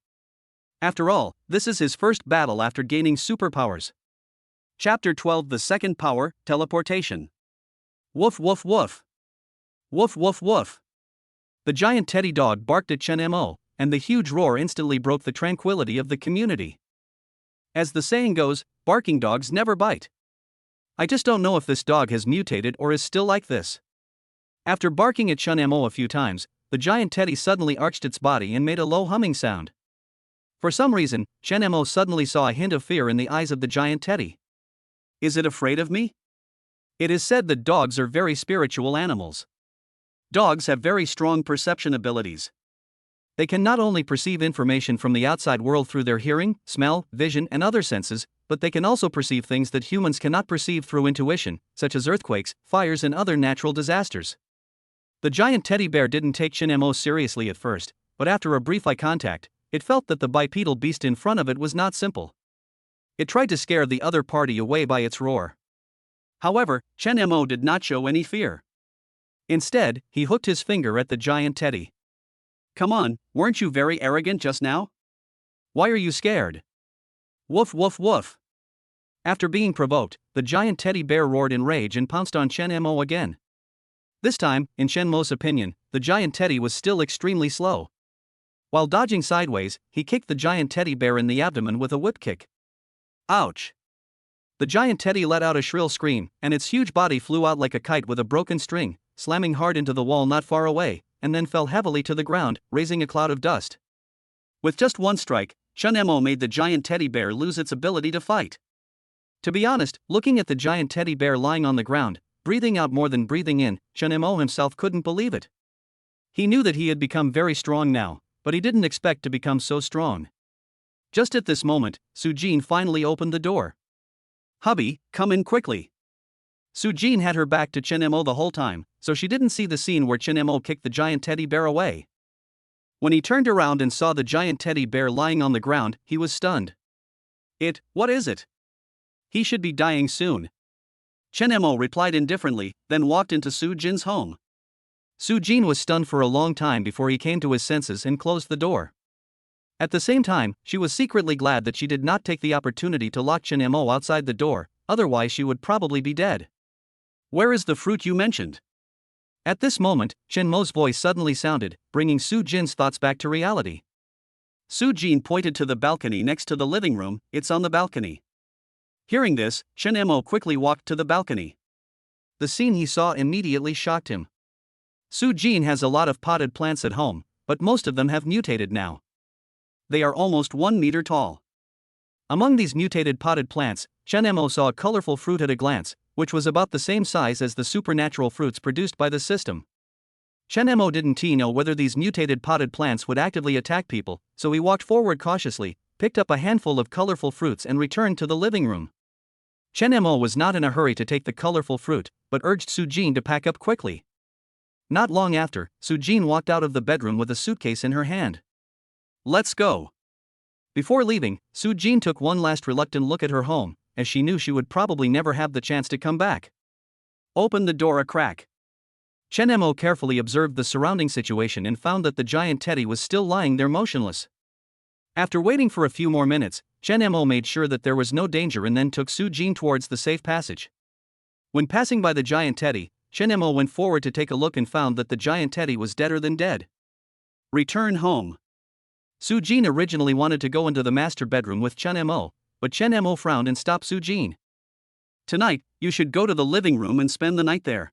After all, this is his first battle after gaining superpowers. Chapter 12: The Second Power, Teleportation. Woof woof woof. Woof woof woof. The giant teddy dog barked at Chen Mo, and the huge roar instantly broke the tranquility of the community. As the saying goes, barking dogs never bite. I just don't know if this dog has mutated or is still like this. After barking at Chen Mo a few times, the giant teddy suddenly arched its body and made a low humming sound. For some reason, Chen Mo suddenly saw a hint of fear in the eyes of the giant teddy. Is it afraid of me? It is said that dogs are very spiritual animals. Dogs have very strong perception abilities. They can not only perceive information from the outside world through their hearing, smell, vision, and other senses, but they can also perceive things that humans cannot perceive through intuition, such as earthquakes, fires, and other natural disasters. The giant teddy bear didn't take Chen Mo seriously at first, but after a brief eye contact, it felt that the bipedal beast in front of it was not simple. It tried to scare the other party away by its roar. However, Chen Mo did not show any fear. Instead, he hooked his finger at the giant teddy. Come on, weren't you very arrogant just now? Why are you scared? Woof woof woof. After being provoked, the giant teddy bear roared in rage and pounced on Chen Mo again. This time, in Chen Mo's opinion, the giant teddy was still extremely slow. While dodging sideways, he kicked the giant teddy bear in the abdomen with a whip kick. Ouch! The giant teddy let out a shrill scream, and its huge body flew out like a kite with a broken string, slamming hard into the wall not far away, and then fell heavily to the ground, raising a cloud of dust. With just one strike, Chen Mo made the giant teddy bear lose its ability to fight. To be honest, looking at the giant teddy bear lying on the ground, breathing out more than breathing in, Chen Mo himself couldn't believe it. He knew that he had become very strong now, but he didn't expect to become so strong. Just at this moment, Su Jin finally opened the door. Hubby, come in quickly. Su Jin had her back to Chen Mo the whole time, so she didn't see the scene where Chen Mo kicked the giant teddy bear away. When he turned around and saw the giant teddy bear lying on the ground, he was stunned. What is it? He should be dying soon. Chen Mo replied indifferently, then walked into Su Jin's home. Su Jin was stunned for a long time before he came to his senses and closed the door. At the same time, she was secretly glad that she did not take the opportunity to lock Chen Mo outside the door, otherwise she would probably be dead. Where is the fruit you mentioned? At this moment, Chen Mo's voice suddenly sounded, bringing Su Jin's thoughts back to reality. Su Jin pointed to the balcony next to the living room. It's on the balcony. Hearing this, Chen Mo quickly walked to the balcony. The scene he saw immediately shocked him. Su Jin has a lot of potted plants at home, but most of them have mutated now. They are almost 1 meter tall. Among these mutated potted plants, Chen Mo saw a colorful fruit at a glance, which was about the same size as the supernatural fruits produced by the system. Chen Mo didn't know whether these mutated potted plants would actively attack people, so he walked forward cautiously, picked up a handful of colorful fruits and returned to the living room. Chen Mo was not in a hurry to take the colorful fruit, but urged Su Jin to pack up quickly. Not long after, Su Jin walked out of the bedroom with a suitcase in her hand. Let's go. Before leaving, Su Jin took one last reluctant look at her home, as she knew she would probably never have the chance to come back. Open the door a crack. Chen Mo carefully observed the surrounding situation and found that the giant teddy was still lying there motionless. After waiting for a few more minutes, Chen Mo made sure that there was no danger and then took Su Jin towards the safe passage. When passing by the giant teddy, Chen Mo went forward to take a look and found that the giant teddy was deader than dead. Return home. Su Jin originally wanted to go into the master bedroom with Chen Mo, but Chen Mo frowned and stopped Su Jin. Tonight, you should go to the living room and spend the night there.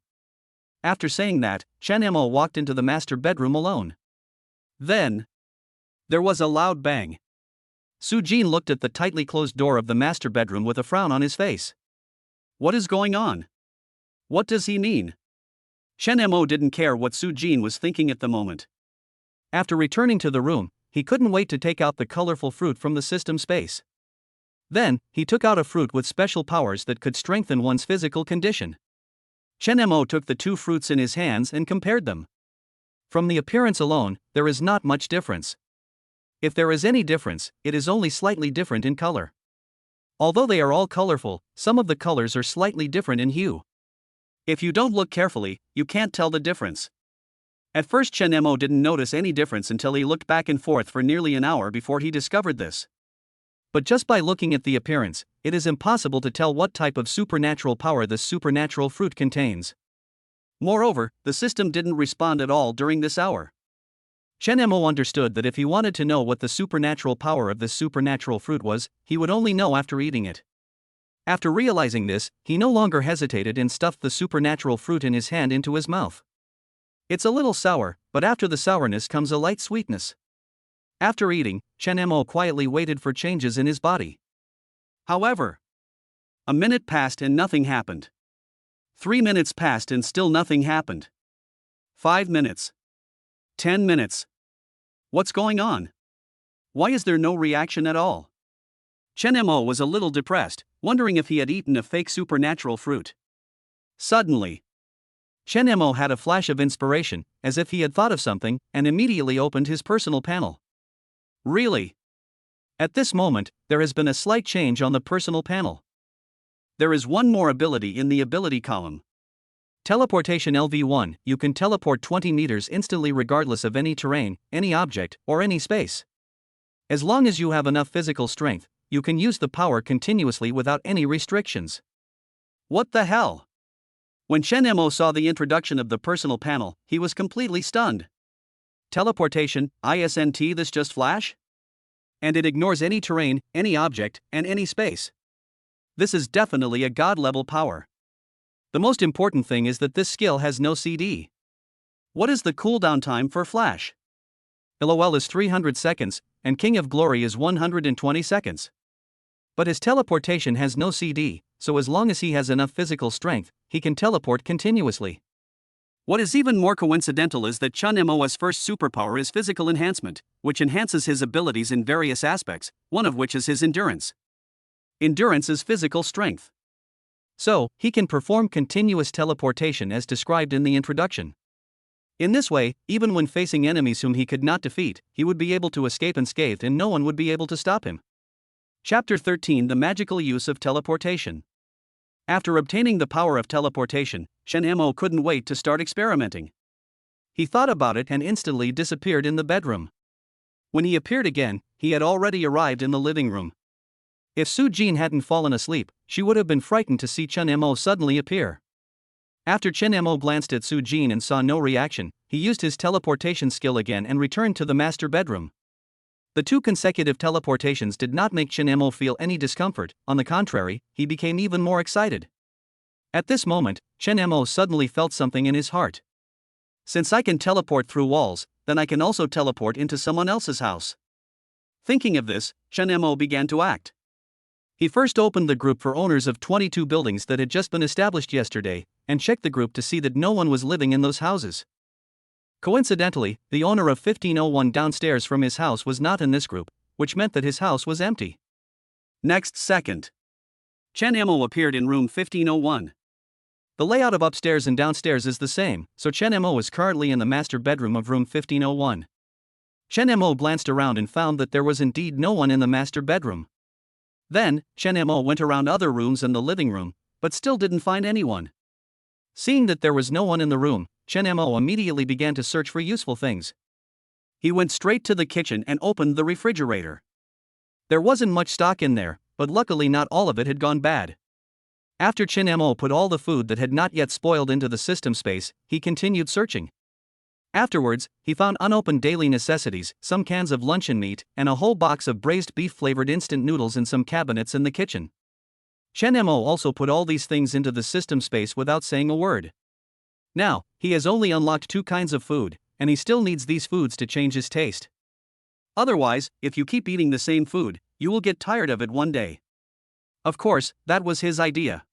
After saying that, Chen Mo walked into the master bedroom alone. Then, there was a loud bang. Su Jin looked at the tightly closed door of the master bedroom with a frown on his face. What is going on? What does he mean? Chen Mo didn't care what Su Jin was thinking at the moment. After returning to the room, he couldn't wait to take out the colorful fruit from the system space. Then, he took out a fruit with special powers that could strengthen one's physical condition. Chen Mo took the 2 fruits in his hands and compared them. From the appearance alone, there is not much difference. If there is any difference, it is only slightly different in color. Although they are all colorful, some of the colors are slightly different in hue. If you don't look carefully, you can't tell the difference. At first Chen Mo didn't notice any difference until he looked back and forth for nearly an hour before he discovered this. But just by looking at the appearance, it is impossible to tell what type of supernatural power this supernatural fruit contains. Moreover, the system didn't respond at all during this hour. Chen Mo understood that if he wanted to know what the supernatural power of this supernatural fruit was, he would only know after eating it. After realizing this, he no longer hesitated and stuffed the supernatural fruit in his hand into his mouth. It's a little sour, but after the sourness comes a light sweetness. After eating, Chen Mo quietly waited for changes in his body. However, a minute passed and nothing happened. 3 minutes passed and still nothing happened. 5 minutes. 10 minutes. What's going on? Why is there no reaction at all? Chen Mo was a little depressed, wondering if he had eaten a fake supernatural fruit. Suddenly, Chen Mo had a flash of inspiration, as if he had thought of something, and immediately opened his personal panel. Really? At this moment, there has been a slight change on the personal panel. There is one more ability in the ability column. Teleportation LV1, you can teleport 20 meters instantly regardless of any terrain, any object, or any space. As long as you have enough physical strength, you can use the power continuously without any restrictions. What the hell? When Chen Mo saw the introduction of the personal panel, he was completely stunned. Teleportation, isn't this just Flash? And it ignores any terrain, any object, and any space. This is definitely a god-level power. The most important thing is that this skill has no CD. What is the cooldown time for Flash? LOL is 300 seconds, and King of Glory is 120 seconds. But his teleportation has no CD, so as long as he has enough physical strength, he can teleport continuously. What is even more coincidental is that Chen Mo's first superpower is physical enhancement, which enhances his abilities in various aspects, one of which is his endurance. Endurance is physical strength. So, he can perform continuous teleportation as described in the introduction. In this way, even when facing enemies whom he could not defeat, he would be able to escape unscathed and no one would be able to stop him. Chapter 13: The Magical Use of Teleportation. After obtaining the power of teleportation, Chen Mo couldn't wait to start experimenting. He thought about it and instantly disappeared in the bedroom. When he appeared again, he had already arrived in the living room. If Su Jin hadn't fallen asleep, she would have been frightened to see Chen Mo suddenly appear. After Chen Mo glanced at Su Jin and saw no reaction, he used his teleportation skill again and returned to the master bedroom. The 2 consecutive teleportations did not make Chen Mo feel any discomfort, on the contrary, he became even more excited. At this moment, Chen Mo suddenly felt something in his heart. Since I can teleport through walls, then I can also teleport into someone else's house. Thinking of this, Chen Mo began to act. He first opened the group for owners of 22 buildings that had just been established yesterday, and checked the group to see that no one was living in those houses. Coincidentally, the owner of 1501 downstairs from his house was not in this group, which meant that his house was empty. Next second, Chen Mo appeared in room 1501. The layout of upstairs and downstairs is the same, so Chen Mo is currently in the master bedroom of room 1501. Chen Mo glanced around and found that there was indeed no one in the master bedroom. Then, Chen Mo went around other rooms and the living room, but still didn't find anyone. Seeing that there was no one in the room, Chen Mo immediately began to search for useful things. He went straight to the kitchen and opened the refrigerator. There wasn't much stock in there, but luckily not all of it had gone bad. After Chen Mo put all the food that had not yet spoiled into the system space, he continued searching. Afterwards, he found unopened daily necessities, some cans of luncheon meat, and a whole box of braised beef-flavored instant noodles in some cabinets in the kitchen. Chen Mo also put all these things into the system space without saying a word. Now, he has only unlocked 2 kinds of food, and he still needs these foods to change his taste. Otherwise, if you keep eating the same food, you will get tired of it one day. Of course, that was his idea.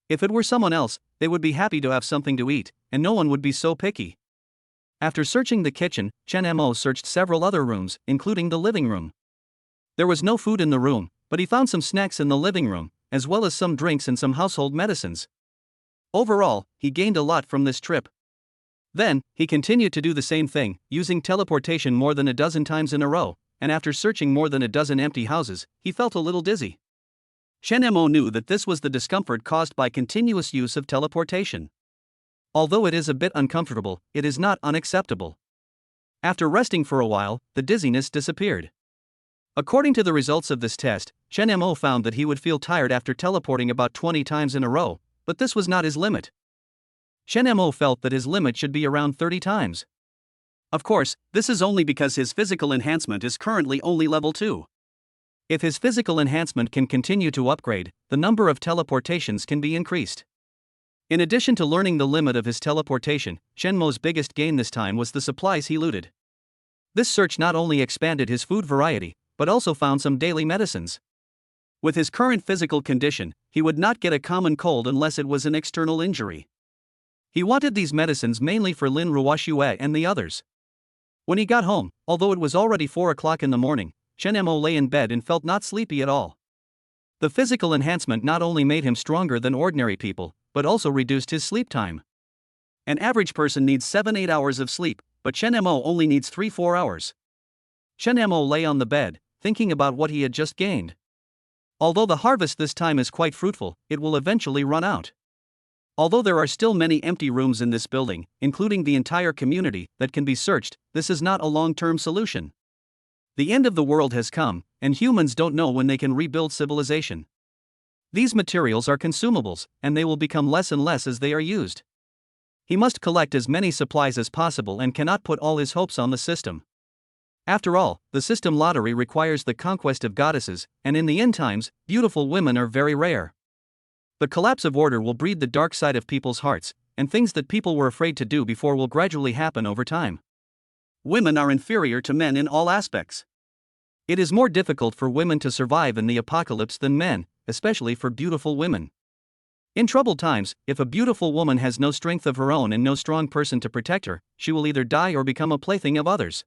If it were someone else, they would be happy to have something to eat, and no one would be so picky. After searching the kitchen, Chen Mo searched several other rooms, including the living room. There was no food in the room, but he found some snacks in the living room, as well as some drinks and some household medicines. Overall, he gained a lot from this trip. Then, he continued to do the same thing, using teleportation more than a dozen times in a row, and after searching more than a dozen empty houses, he felt a little dizzy. Chen Mo knew that this was the discomfort caused by continuous use of teleportation. Although it is a bit uncomfortable, it is not unacceptable. After resting for a while, the dizziness disappeared. According to the results of this test, Chen Mo found that he would feel tired after teleporting about 20 times in a row, but this was not his limit. Chen Mo felt that his limit should be around 30 times. Of course, this is only because his physical enhancement is currently only level 2. If his physical enhancement can continue to upgrade, the number of teleportations can be increased. In addition to learning the limit of his teleportation, Chen Mo's biggest gain this time was the supplies he looted. This search not only expanded his food variety, but also found some daily medicines. With his current physical condition, he would not get a common cold unless it was an external injury. He wanted these medicines mainly for Lin Ruoxue and the others. When he got home, although it was already 4 o'clock in the morning, Chen Mo lay in bed and felt not sleepy at all. The physical enhancement not only made him stronger than ordinary people, but also reduced his sleep time. An average person needs 7-8 hours of sleep, but Chen Mo only needs 3-4 hours. Chen Mo lay on the bed, thinking about what he had just gained. Although the harvest this time is quite fruitful, it will eventually run out. Although there are still many empty rooms in this building, including the entire community, that can be searched, this is not a long-term solution. The end of the world has come, and humans don't know when they can rebuild civilization. These materials are consumables, and they will become less and less as they are used. He must collect as many supplies as possible and cannot put all his hopes on the system. After all, the system lottery requires the conquest of goddesses, and in the end times, beautiful women are very rare. The collapse of order will breed the dark side of people's hearts, and things that people were afraid to do before will gradually happen over time. Women are inferior to men in all aspects. It is more difficult for women to survive in the apocalypse than men, especially for beautiful women. In troubled times, if a beautiful woman has no strength of her own and no strong person to protect her, she will either die or become a plaything of others.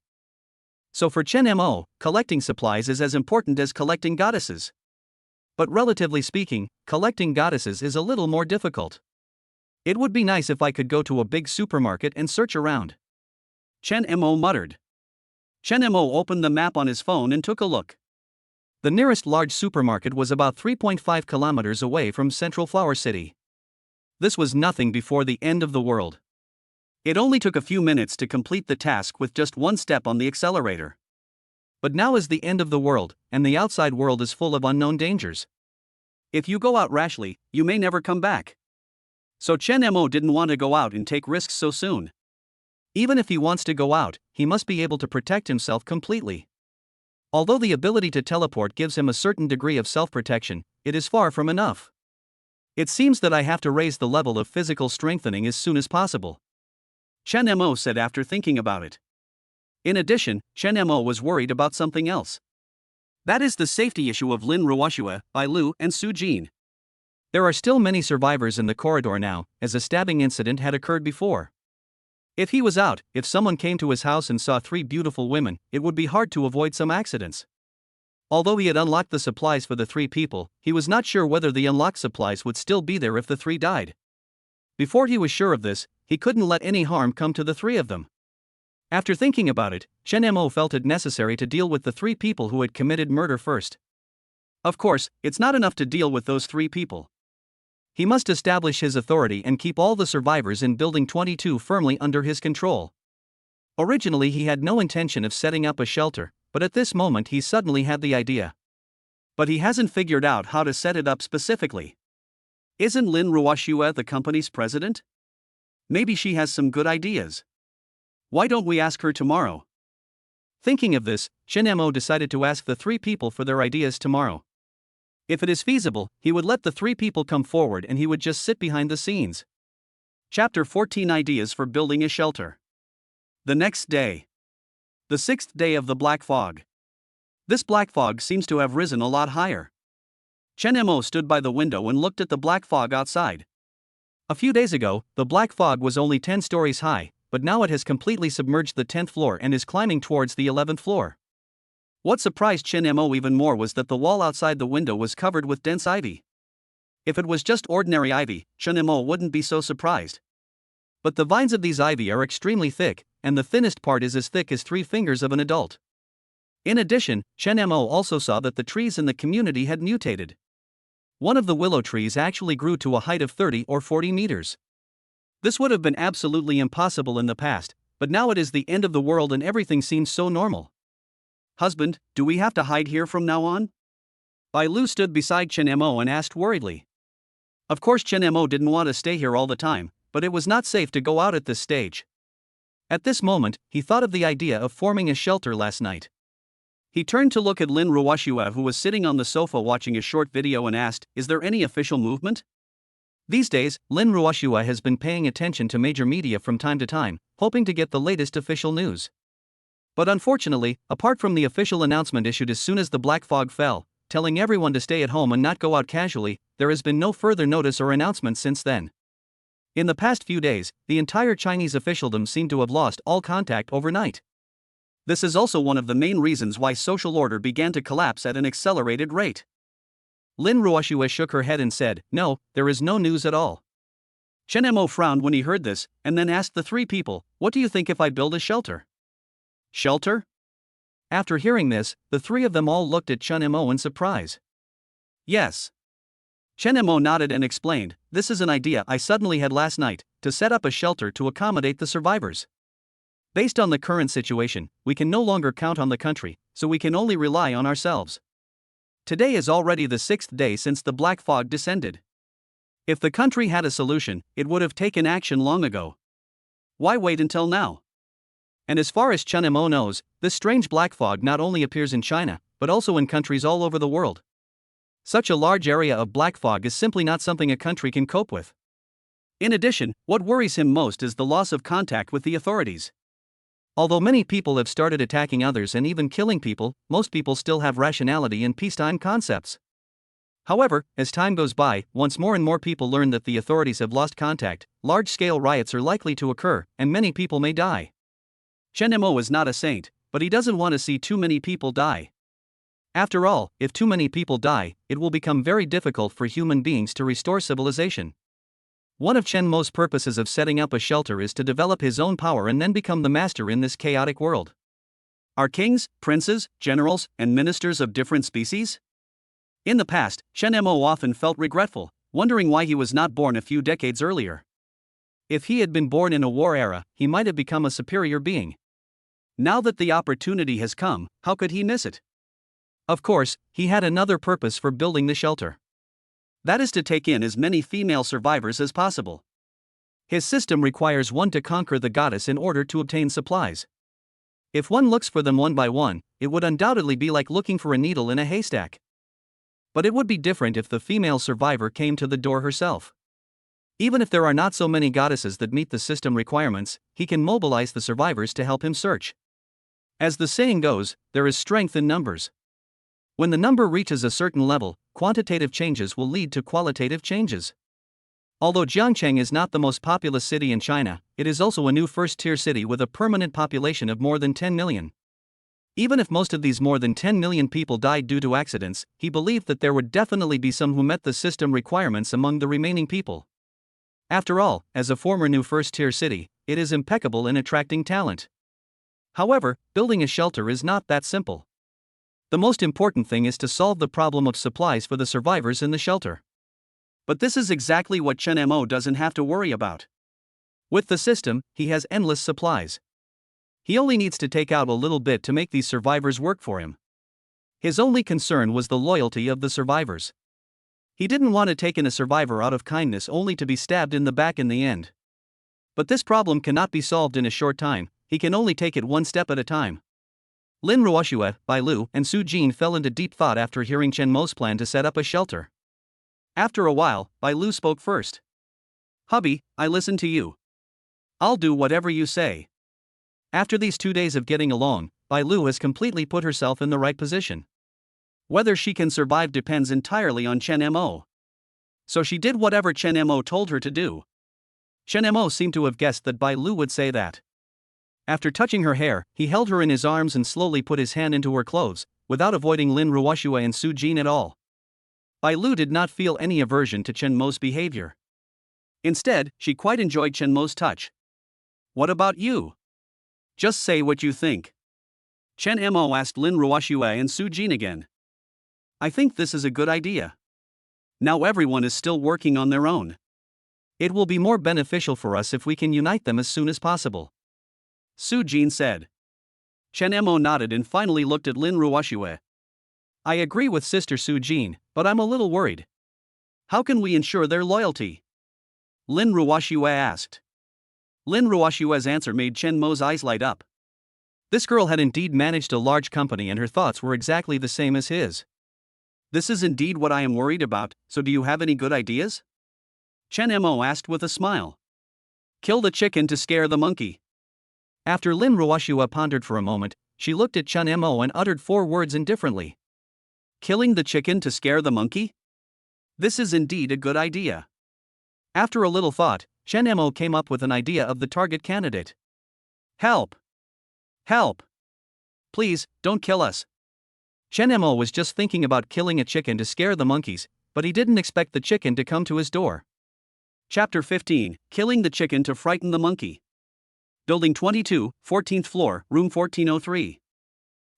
So for Chen Mo, collecting supplies is as important as collecting goddesses. But relatively speaking, collecting goddesses is a little more difficult. It would be nice if I could go to a big supermarket and search around. Chen Mo muttered. Chen Mo opened the map on his phone and took a look. The nearest large supermarket was about 3.5 kilometers away from Central Flower City. This was nothing before the end of the world. It only took a few minutes to complete the task with just one step on the accelerator. But now is the end of the world, and the outside world is full of unknown dangers. If you go out rashly, you may never come back. So Chen Mo didn't want to go out and take risks so soon. Even if he wants to go out, he must be able to protect himself completely. Although the ability to teleport gives him a certain degree of self-protection, it is far from enough. It seems that I have to raise the level of physical strengthening as soon as possible. Chen Mo said after thinking about it. In addition, Chen Mo was worried about something else. That is the safety issue of Lin Ruoxue, Bai Lu, and Su Jin. There are still many survivors in the corridor now, as a stabbing incident had occurred before. If he was out, if someone came to his house and saw 3 beautiful women, it would be hard to avoid some accidents. Although he had unlocked the supplies for the 3 people, he was not sure whether the unlocked supplies would still be there if the 3 died. Before he was sure of this, he couldn't let any harm come to the 3 of them. After thinking about it, Chen Mo felt it necessary to deal with the 3 people who had committed murder first. Of course, it's not enough to deal with those 3 people. He must establish his authority and keep all the survivors in Building 22 firmly under his control. Originally he had no intention of setting up a shelter, but at this moment he suddenly had the idea. But he hasn't figured out how to set it up specifically. Isn't Lin Ruoxue the company's president? Maybe she has some good ideas. Why don't we ask her tomorrow? Thinking of this, Chen Mo decided to ask the 3 people for their ideas tomorrow. If it is feasible, he would let the 3 people come forward and he would just sit behind the scenes. Chapter 14 Ideas for Building a Shelter. The next day. The 6th day of the black fog. This black fog seems to have risen a lot higher. Chen Mo stood by the window and looked at the black fog outside. A few days ago, the black fog was only 10 stories high, but now it has completely submerged the 10th floor and is climbing towards the 11th floor. What surprised Chen Mo even more was that the wall outside the window was covered with dense ivy. If it was just ordinary ivy, Chen Mo wouldn't be so surprised. But the vines of these ivy are extremely thick, and the thinnest part is as thick as 3 fingers of an adult. In addition, Chen Mo also saw that the trees in the community had mutated. One of the willow trees actually grew to a height of 30 or 40 meters. This would have been absolutely impossible in the past, but now it is the end of the world and everything seems so normal. Husband, do we have to hide here from now on? Bai Lu stood beside Chen Mo and asked worriedly. Of course Chen Mo didn't want to stay here all the time, but it was not safe to go out at this stage. At this moment, he thought of the idea of forming a shelter last night. He turned to look at Lin Ruoxue, who was sitting on the sofa watching a short video, and asked, "Is there any official movement?" These days, Lin Ruoxue has been paying attention to major media from time to time, hoping to get the latest official news. But unfortunately, apart from the official announcement issued as soon as the black fog fell, telling everyone to stay at home and not go out casually, there has been no further notice or announcement since then. In the past few days, the entire Chinese officialdom seemed to have lost all contact overnight. This is also one of the main reasons why social order began to collapse at an accelerated rate. Lin Ruoxue shook her head and said, "No, there is no news at all." Chen Mo frowned when he heard this, and then asked the 3 people, "What do you think if I build a shelter?" "Shelter?" After hearing this, the 3 of them all looked at Chen Mo in surprise. "Yes." Chen Mo nodded and explained, "This is an idea I suddenly had last night, to set up a shelter to accommodate the survivors. Based on the current situation, we can no longer count on the country, so we can only rely on ourselves. Today is already the 6th day since the black fog descended. If the country had a solution, it would have taken action long ago. Why wait until now?" And as far as Chen Mo knows, this strange black fog not only appears in China, but also in countries all over the world. Such a large area of black fog is simply not something a country can cope with. In addition, what worries him most is the loss of contact with the authorities. Although many people have started attacking others and even killing people, most people still have rationality and peacetime concepts. However, as time goes by, once more and more people learn that the authorities have lost contact, large-scale riots are likely to occur, and many people may die. Chen Mo is not a saint, but he doesn't want to see too many people die. After all, if too many people die, it will become very difficult for human beings to restore civilization. One of Chen Mo's purposes of setting up a shelter is to develop his own power and then become the master in this chaotic world. Are kings, princes, generals, and ministers of different species? In the past, Chen Mo often felt regretful, wondering why he was not born a few decades earlier. If he had been born in a war era, he might have become a superior being. Now that the opportunity has come, how could he miss it? Of course, he had another purpose for building the shelter. That is to take in as many female survivors as possible. His system requires one to conquer the goddess in order to obtain supplies. If one looks for them one by one, it would undoubtedly be like looking for a needle in a haystack. But it would be different if the female survivor came to the door herself. Even if there are not so many goddesses that meet the system requirements, he can mobilize the survivors to help him search. As the saying goes, there is strength in numbers. When the number reaches a certain level, quantitative changes will lead to qualitative changes. Although Jiangcheng is not the most populous city in China, it is also a new first-tier city with a permanent population of more than 10 million. Even if most of these more than 10 million people died due to accidents, he believed that there would definitely be some who met the system requirements among the remaining people. After all, as a former new first-tier city, it is impeccable in attracting talent. However, building a shelter is not that simple. The most important thing is to solve the problem of supplies for the survivors in the shelter. But this is exactly what Chen Mo doesn't have to worry about. With the system, he has endless supplies. He only needs to take out a little bit to make these survivors work for him. His only concern was the loyalty of the survivors. He didn't want to take in a survivor out of kindness only to be stabbed in the back in the end. But this problem cannot be solved in a short time, he can only take it one step at a time. Lin Ruoxue, Bai Lu, and Su Jin fell into deep thought after hearing Chen Mo's plan to set up a shelter. After a while, Bai Lu spoke first. "Hubby, I listen to you. I'll do whatever you say." After these 2 days of getting along, Bai Lu has completely put herself in the right position. Whether she can survive depends entirely on Chen Mo. So she did whatever Chen Mo told her to do. Chen Mo seemed to have guessed that Bai Lu would say that. After touching her hair, he held her in his arms and slowly put his hand into her clothes, without avoiding Lin Ruoxue and Su Jin at all. Bai Lu did not feel any aversion to Chen Mo's behavior. Instead, she quite enjoyed Chen Mo's touch. What about you? Just say what you think. Chen Mo asked Lin Ruoxue and Su Jin again. I think this is a good idea. Now everyone is still working on their own. It will be more beneficial for us if we can unite them as soon as possible. Su Jin said. Chen Mo nodded and finally looked at Lin Ruoxue. I agree with Sister Su Jin, but I'm a little worried. How can we ensure their loyalty? Lin Ruoxue asked. Lin Ruoxue's answer made Chen Mo's eyes light up. This girl had indeed managed a large company and her thoughts were exactly the same as his. This is indeed what I am worried about, so do you have any good ideas? Chen Mo asked with a smile. Kill the chicken to scare the monkey. After Lin Ruoxue pondered for a moment, she looked at Chen Mo and uttered 4 words indifferently. Killing the chicken to scare the monkey? This is indeed a good idea. After a little thought, Chen Mo came up with an idea of the target candidate. Help! Help! Please, don't kill us. Chen Mo was just thinking about killing a chicken to scare the monkeys, but he didn't expect the chicken to come to his door. Chapter 15, Killing the Chicken to Frighten the Monkey. Building 22, 14th floor, room 1403.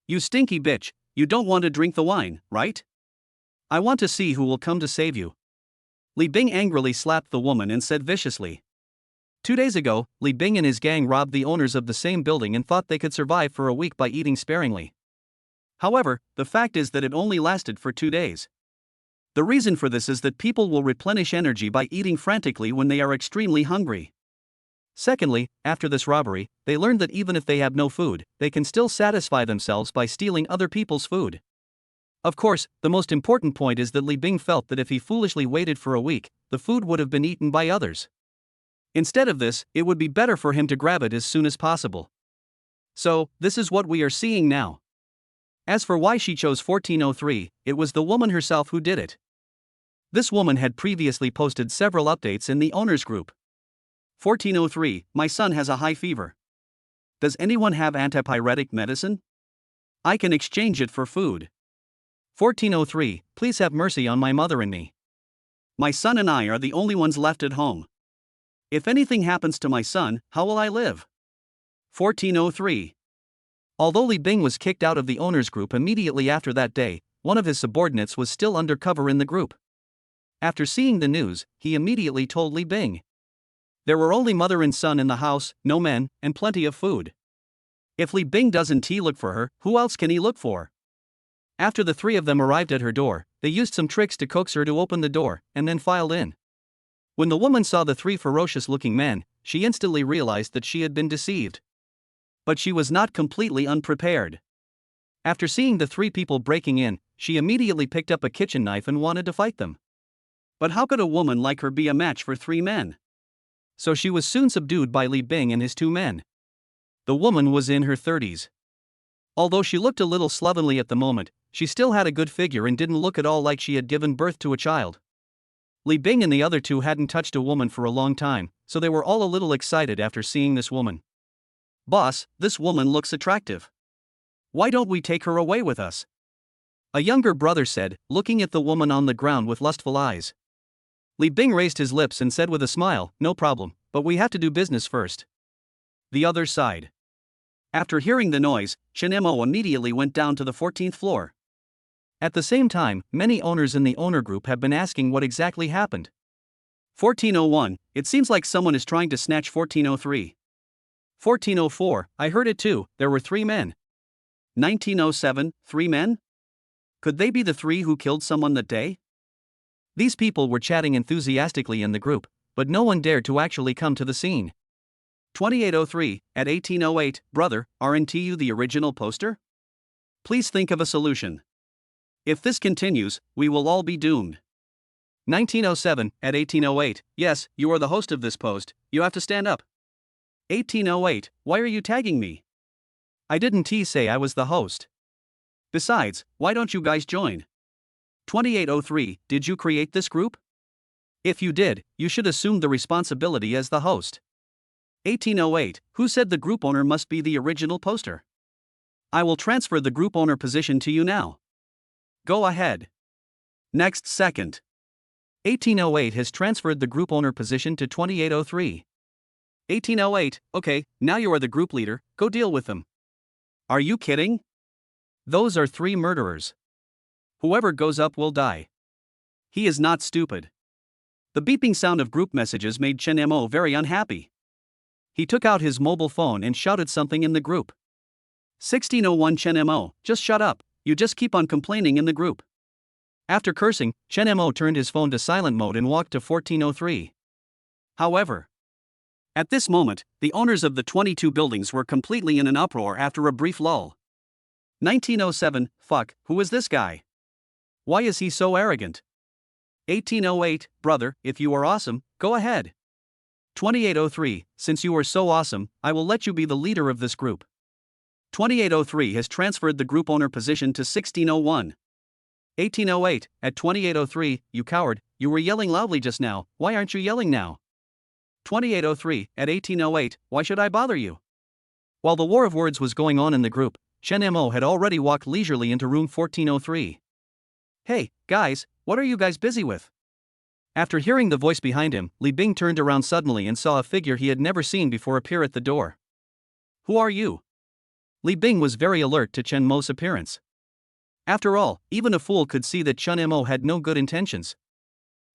You stinky bitch, you don't want to drink the wine, right? I want to see who will come to save you. Li Bing angrily slapped the woman and said viciously. 2 days ago, Li Bing and his gang robbed the owners of the same building and thought they could survive for a week by eating sparingly. However, the fact is that it only lasted for 2 days. The reason for this is that people will replenish energy by eating frantically when they are extremely hungry. Secondly, after this robbery, they learned that even if they have no food, they can still satisfy themselves by stealing other people's food. Of course, the most important point is that Li Bing felt that if he foolishly waited for a week, the food would have been eaten by others. Instead of this, it would be better for him to grab it as soon as possible. So, this is what we are seeing now. As for why she chose 1403, it was the woman herself who did it. This woman had previously posted several updates in the owners group. 1403, my son has a high fever. Does anyone have antipyretic medicine? I can exchange it for food. 1403, please have mercy on my mother and me. My son and I are the only ones left at home. If anything happens to my son, how will I live? 1403. Although Li Bing was kicked out of the owners group immediately after that day, one of his subordinates was still undercover in the group. After seeing the news, he immediately told Li Bing. There were only mother and son in the house, no men, and plenty of food. If Li Bing doesn't look for her, who else can he look for? After the 3 of them arrived at her door, they used some tricks to coax her to open the door, and then filed in. When the woman saw the 3 ferocious-looking men, she instantly realized that she had been deceived. But she was not completely unprepared. After seeing the 3 people breaking in, she immediately picked up a kitchen knife and wanted to fight them. But how could a woman like her be a match for 3 men? So she was soon subdued by Li Bing and his 2 men. The woman was in her 30s. Although she looked a little slovenly at the moment, she still had a good figure and didn't look at all like she had given birth to a child. Li Bing and the other 2 hadn't touched a woman for a long time, so they were all a little excited after seeing this woman. Boss, this woman looks attractive. Why don't we take her away with us? A younger brother said, looking at the woman on the ground with lustful eyes. Li Bing raised his lips and said with a smile, no problem, but we have to do business first. The other sighed. After hearing the noise, Chen Mo immediately went down to the 14th floor. At the same time, many owners in the owner group have been asking what exactly happened. 1401, it seems like someone is trying to snatch 1403. 1404, I heard it too, there were 3 men. 1907, 3 men? Could they be the 3 who killed someone that day? These people were chatting enthusiastically in the group, but no one dared to actually come to the scene. 2803, at 1808, brother, aren't you the original poster? Please think of a solution. If this continues, we will all be doomed. 1907, at 1808, yes, you are the host of this post, you have to stand up. 1808, why are you tagging me? I didn't say I was the host. Besides, why don't you guys join? 2803, did you create this group? If you did, you should assume the responsibility as the host. 1808, who said the group owner must be the original poster? I will transfer the group owner position to you now. Go ahead. Next second. 1808 has transferred the group owner position to 2803. 1808, okay, now you are the group leader, go deal with them. Are you kidding? Those are 3 murderers. Whoever goes up will die. He is not stupid. The beeping sound of group messages made Chen Mo very unhappy. He took out his mobile phone and shouted something in the group. 1601 Chen Mo, just shut up, you just keep on complaining in the group. After cursing, Chen Mo turned his phone to silent mode and walked to 1403. However, at this moment, the owners of the 22 buildings were completely in an uproar after a brief lull. 1907, fuck, who is this guy? Why is he so arrogant? 1808, brother, if you are awesome, go ahead. 2803, since you are so awesome, I will let you be the leader of this group. 2803 has transferred the group owner position to 1601. 1808, at 2803, you coward, you were yelling loudly just now, why aren't you yelling now? 2803, at 1808, why should I bother you? While the war of words was going on in the group, Chen Mo had already walked leisurely into room 1403. Hey, guys, what are you guys busy with? After hearing the voice behind him, Li Bing turned around suddenly and saw a figure he had never seen before appear at the door. Who are you? Li Bing was very alert to Chen Mo's appearance. After all, even a fool could see that Chen Mo had no good intentions.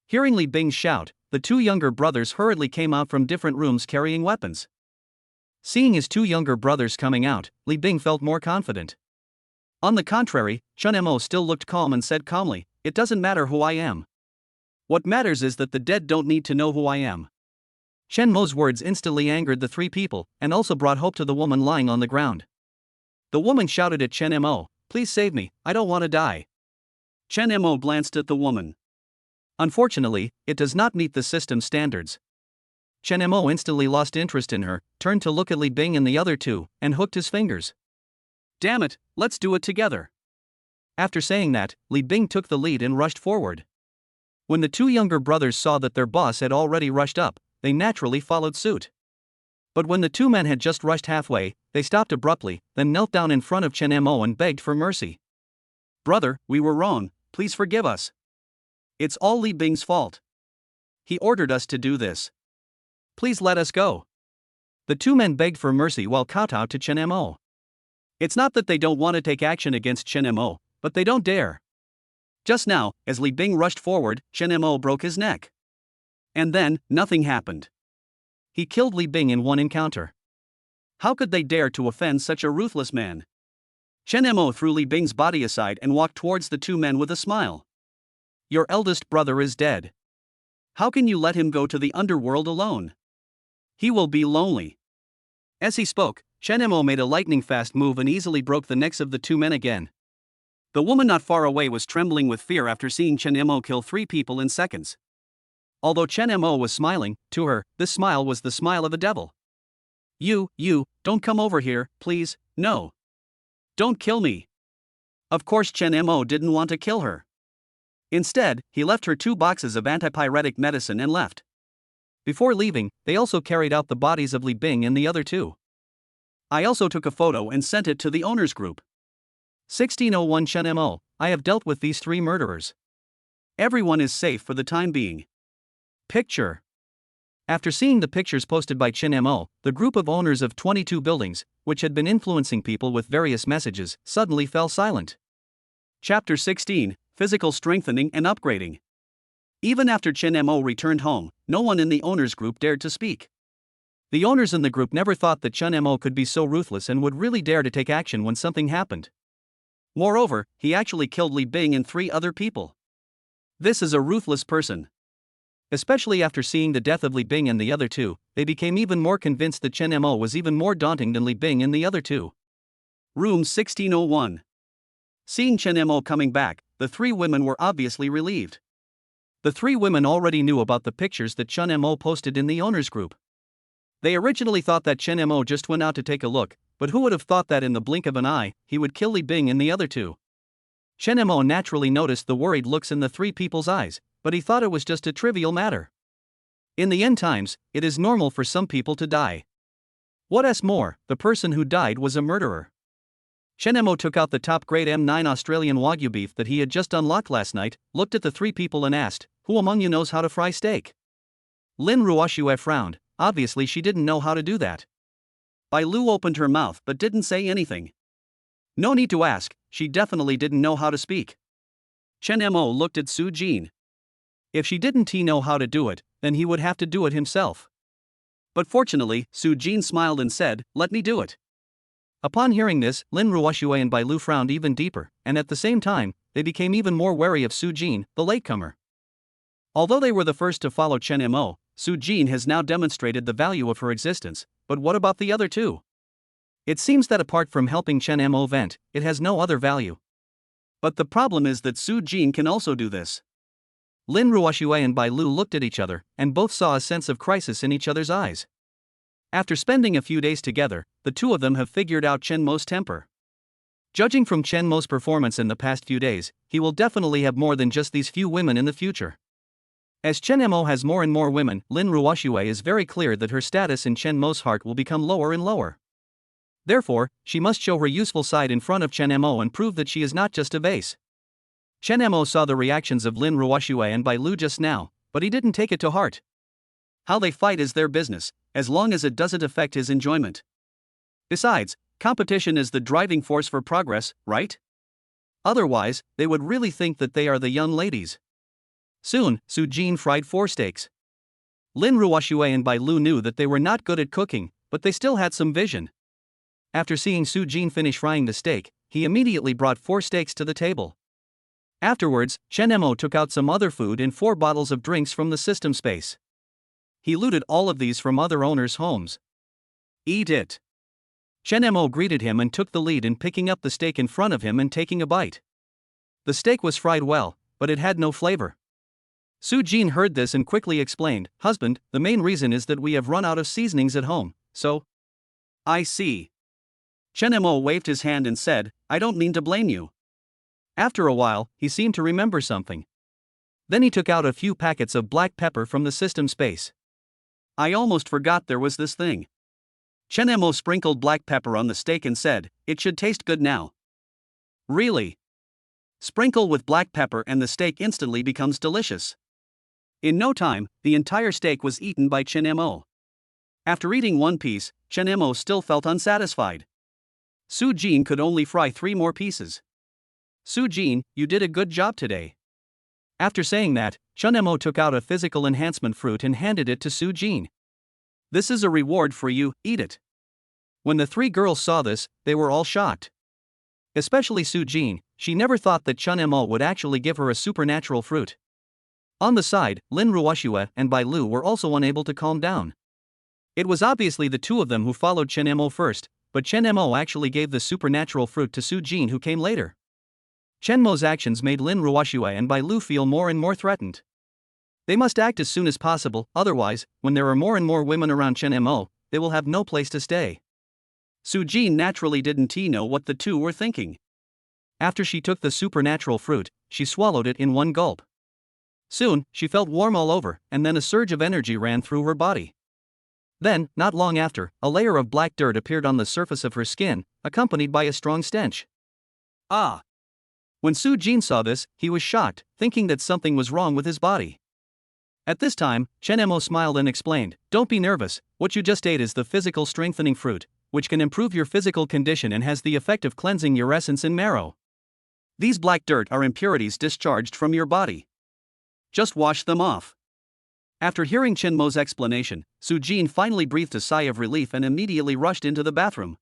Hearing Li Bing's shout, the 2 younger brothers hurriedly came out from different rooms carrying weapons. Seeing his 2 younger brothers coming out, Li Bing felt more confident. On the contrary, Chen Mo still looked calm and said calmly, it doesn't matter who I am. What matters is that the dead don't need to know who I am. Chen Mo's words instantly angered the 3 people, and also brought hope to the woman lying on the ground. The woman shouted at Chen Mo, please save me, I don't want to die. Chen Mo glanced at the woman. Unfortunately, it does not meet the system standards. Chen Mo instantly lost interest in her, turned to look at Li Bing and the other 2, and hooked his fingers. Damn it, let's do it together. After saying that, Li Bing took the lead and rushed forward. When the 2 younger brothers saw that their boss had already rushed up, they naturally followed suit. But when the 2 men had just rushed halfway, they stopped abruptly, then knelt down in front of Chen Mo and begged for mercy. Brother, we were wrong, please forgive us. It's all Li Bing's fault. He ordered us to do this. Please let us go. The 2 men begged for mercy while kowtowed to Chen Mo. It's not that they don't want to take action against Chen Mo, but they don't dare. Just now, as Li Bing rushed forward, Chen Mo broke his neck. And then, nothing happened. He killed Li Bing in one encounter. How could they dare to offend such a ruthless man? Chen Mo threw Li Bing's body aside and walked towards the 2 men with a smile. Your eldest brother is dead. How can you let him go to the underworld alone? He will be lonely. As he spoke, Chen Mo made a lightning-fast move and easily broke the necks of the 2 men again. The woman not far away was trembling with fear after seeing Chen Mo kill 3 people in seconds. Although Chen Mo was smiling, to her, this smile was the smile of a devil. You, don't come over here, please, no. Don't kill me. Of course Chen Mo didn't want to kill her. Instead, he left her 2 boxes of antipyretic medicine and left. Before leaving, they also carried out the bodies of Li Bing and the other 2. I also took a photo and sent it to the owners group. 1601 Chen Mo, I have dealt with these 3 murderers. Everyone is safe for the time being. Picture. After seeing the pictures posted by Chen Mo, the group of owners of 22 buildings, which had been influencing people with various messages, suddenly fell silent. Chapter 16, Physical Strengthening and Upgrading. Even after Chen Mo returned home, no one in the owners group dared to speak. The owners in the group never thought that Chen Mo could be so ruthless and would really dare to take action when something happened. Moreover, he actually killed Li Bing and 3 other people. This is a ruthless person. Especially after seeing the death of Li Bing and the other 2, they became even more convinced that Chen Mo was even more daunting than Li Bing and the other 2. Room 1601. Seeing Chen Mo coming back, the 3 women were obviously relieved. The 3 women already knew about the pictures that Chen Mo posted in the owners group. They originally thought that Chen Mo just went out to take a look, but who would have thought that in the blink of an eye, he would kill Li Bing and the other 2? Chen Mo naturally noticed the worried looks in the 3 people's eyes, but he thought it was just a trivial matter. In the end times, it is normal for some people to die. What's more, the person who died was a murderer. Chen Mo took out the top grade M9 Australian Wagyu beef that he had just unlocked last night, looked at the three people and asked, "Who among you knows how to fry steak?" Lin Ruoxue frowned, obviously she didn't know how to do that. Bai Lu opened her mouth but didn't say anything. No need to ask, she definitely didn't know how to speak. Chen Mo looked at Su Jin. If she didn't know how to do it, then he would have to do it himself. But fortunately, Su Jin smiled and said, "Let me do it." Upon hearing this, Lin Ruoxue and Bai Lu frowned even deeper, and at the same time, they became even more wary of Su Jin, the latecomer. Although they were the first to follow Chen Mo, Su Jin has now demonstrated the value of her existence, but what about the other two? It seems that apart from helping Chen Mo vent, it has no other value. But the problem is that Su Jin can also do this. Lin Ruoxue and Bai Lu looked at each other, and both saw a sense of crisis in each other's eyes. After spending a few days together, the two of them have figured out Chen Mo's temper. Judging from Chen Mo's performance in the past few days, he will definitely have more than just these few women in the future. As Chen Mo has more and more women, Lin Ruoxue is very clear that her status in Chen Mo's heart will become lower and lower. Therefore, she must show her useful side in front of Chen Mo and prove that she is not just a vase. Chen Mo saw the reactions of Lin Ruoxue and Bai Lu just now, but he didn't take it to heart. How they fight is their business, as long as it doesn't affect his enjoyment. Besides, competition is the driving force for progress, right? Otherwise, they would really think that they are the young ladies. Soon, Su Jin fried 4 steaks. Lin Ruoxue and Bai Lu knew that they were not good at cooking, but they still had some vision. After seeing Su Jin finish frying the steak, he immediately brought 4 steaks to the table. Afterwards, Chen Mo took out some other food and 4 bottles of drinks from the system space. He looted all of these from other owners' homes. "Eat it." Chen Mo greeted him and took the lead in picking up the steak in front of him and taking a bite. The steak was fried well, but it had no flavor. Su Jin heard this and quickly explained, "Husband, the main reason is that we have run out of seasonings at home, so." "I see." Chen Mo waved his hand and said, "I don't mean to blame you." After a while, he seemed to remember something. Then he took out a few packets of black pepper from the system space. "I almost forgot there was this thing." Chen Mo sprinkled black pepper on the steak and said, "It should taste good now." "Really?" Sprinkle with black pepper and the steak instantly becomes delicious. In no time, the entire steak was eaten by Chen Mo. After eating 1 piece, Chen Mo still felt unsatisfied. Su Jin could only fry 3 more pieces. "Su Jin, you did a good job today." After saying that, Chen Mo took out a physical enhancement fruit and handed it to Su Jin. "This is a reward for you, eat it." When the 3 girls saw this, they were all shocked. Especially Su Jin, she never thought that Chen Mo would actually give her a supernatural fruit. On the side, Lin Ruoxue and Bai Lu were also unable to calm down. It was obviously the two of them who followed Chen Mo first, but Chen Mo actually gave the supernatural fruit to Su Jin, who came later. Chen Mo's actions made Lin Ruoxue and Bai Lu feel more and more threatened. They must act as soon as possible, otherwise, when there are more and more women around Chen Mo, they will have no place to stay. Su Jin naturally didn't know what the two were thinking. After she took the supernatural fruit, she swallowed it in 1 gulp. Soon, she felt warm all over, and then a surge of energy ran through her body. Then, not long after, a layer of black dirt appeared on the surface of her skin, accompanied by a strong stench. "Ah!" When Su Jin saw this, he was shocked, thinking that something was wrong with his body. At this time, Chen Mo smiled and explained, "Don't be nervous, what you just ate is the physical strengthening fruit, which can improve your physical condition and has the effect of cleansing your essence and marrow. These black dirt are impurities discharged from your body. Just wash them off." After hearing Chen Mo's explanation, Su Jin finally breathed a sigh of relief and immediately rushed into the bathroom.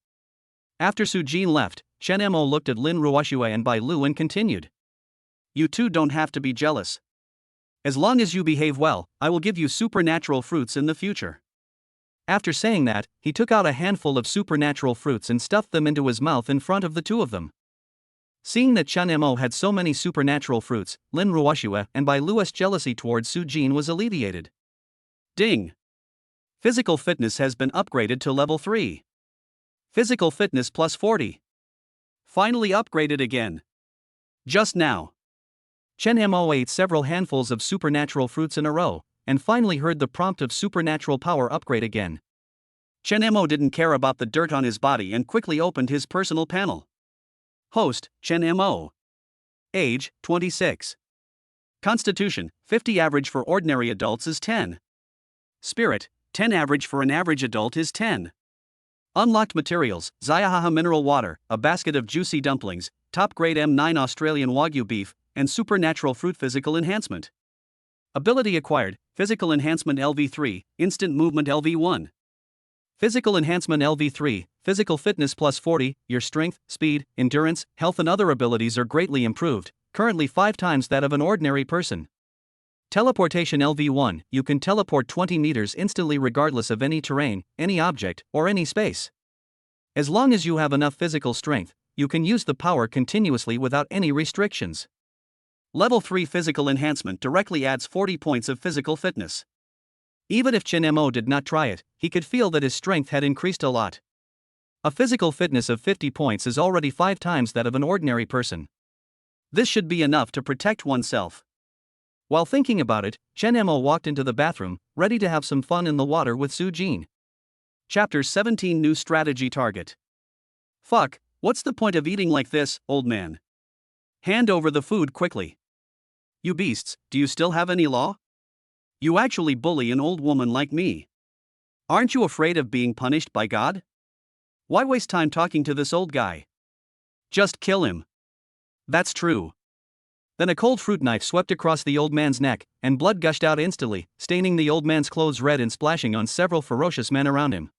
After Su Jin left, Chen Mo looked at Lin Ruoxue and Bai Lu and continued, "You two don't have to be jealous. As long as you behave well, I will give you supernatural fruits in the future." After saying that, he took out a handful of supernatural fruits and stuffed them into his mouth in front of the two of them. Seeing that Chen Mo had so many supernatural fruits, Lin Ruoxue and Bai Lu's jealousy towards Su Jin was alleviated. Ding! Physical fitness has been upgraded to level 3. Physical fitness plus 40. Finally upgraded again. Just now. Chen Mo ate several handfuls of supernatural fruits in a row, and finally heard the prompt of supernatural power upgrade again. Chen Mo didn't care about the dirt on his body and quickly opened his personal panel. Host, Chen Mo. Age, 26. Constitution, 50 average for ordinary adults is 10. Spirit, 10 average for an average adult is 10. Unlocked materials, Zayahaha mineral water, a basket of juicy dumplings, top grade M9 Australian Wagyu beef, and supernatural fruit physical enhancement. Ability acquired, physical enhancement LV3, instant movement LV1. Physical enhancement LV3, physical fitness plus 40, your strength, speed, endurance, health and other abilities are greatly improved, currently 5 times that of an ordinary person. Teleportation LV1, you can teleport 20 meters instantly regardless of any terrain, any object, or any space. As long as you have enough physical strength, you can use the power continuously without any restrictions. Level 3 physical enhancement directly adds 40 points of physical fitness. Even if Chen Mo did not try it, he could feel that his strength had increased a lot. A physical fitness of 50 points is already 5 times that of an ordinary person. This should be enough to protect oneself. While thinking about it, Chen Mo walked into the bathroom, ready to have some fun in the water with Su Jin. Chapter 17 New Strategy Target. Fuck, what's the point of eating like this, old man? Hand over the food quickly. You beasts, do you still have any law? You actually bully an old woman like me. Aren't you afraid of being punished by God? Why waste time talking to this old guy? Just kill him. That's true. Then a cold fruit knife swept across the old man's neck, and blood gushed out instantly, staining the old man's clothes red and splashing on several ferocious men around him.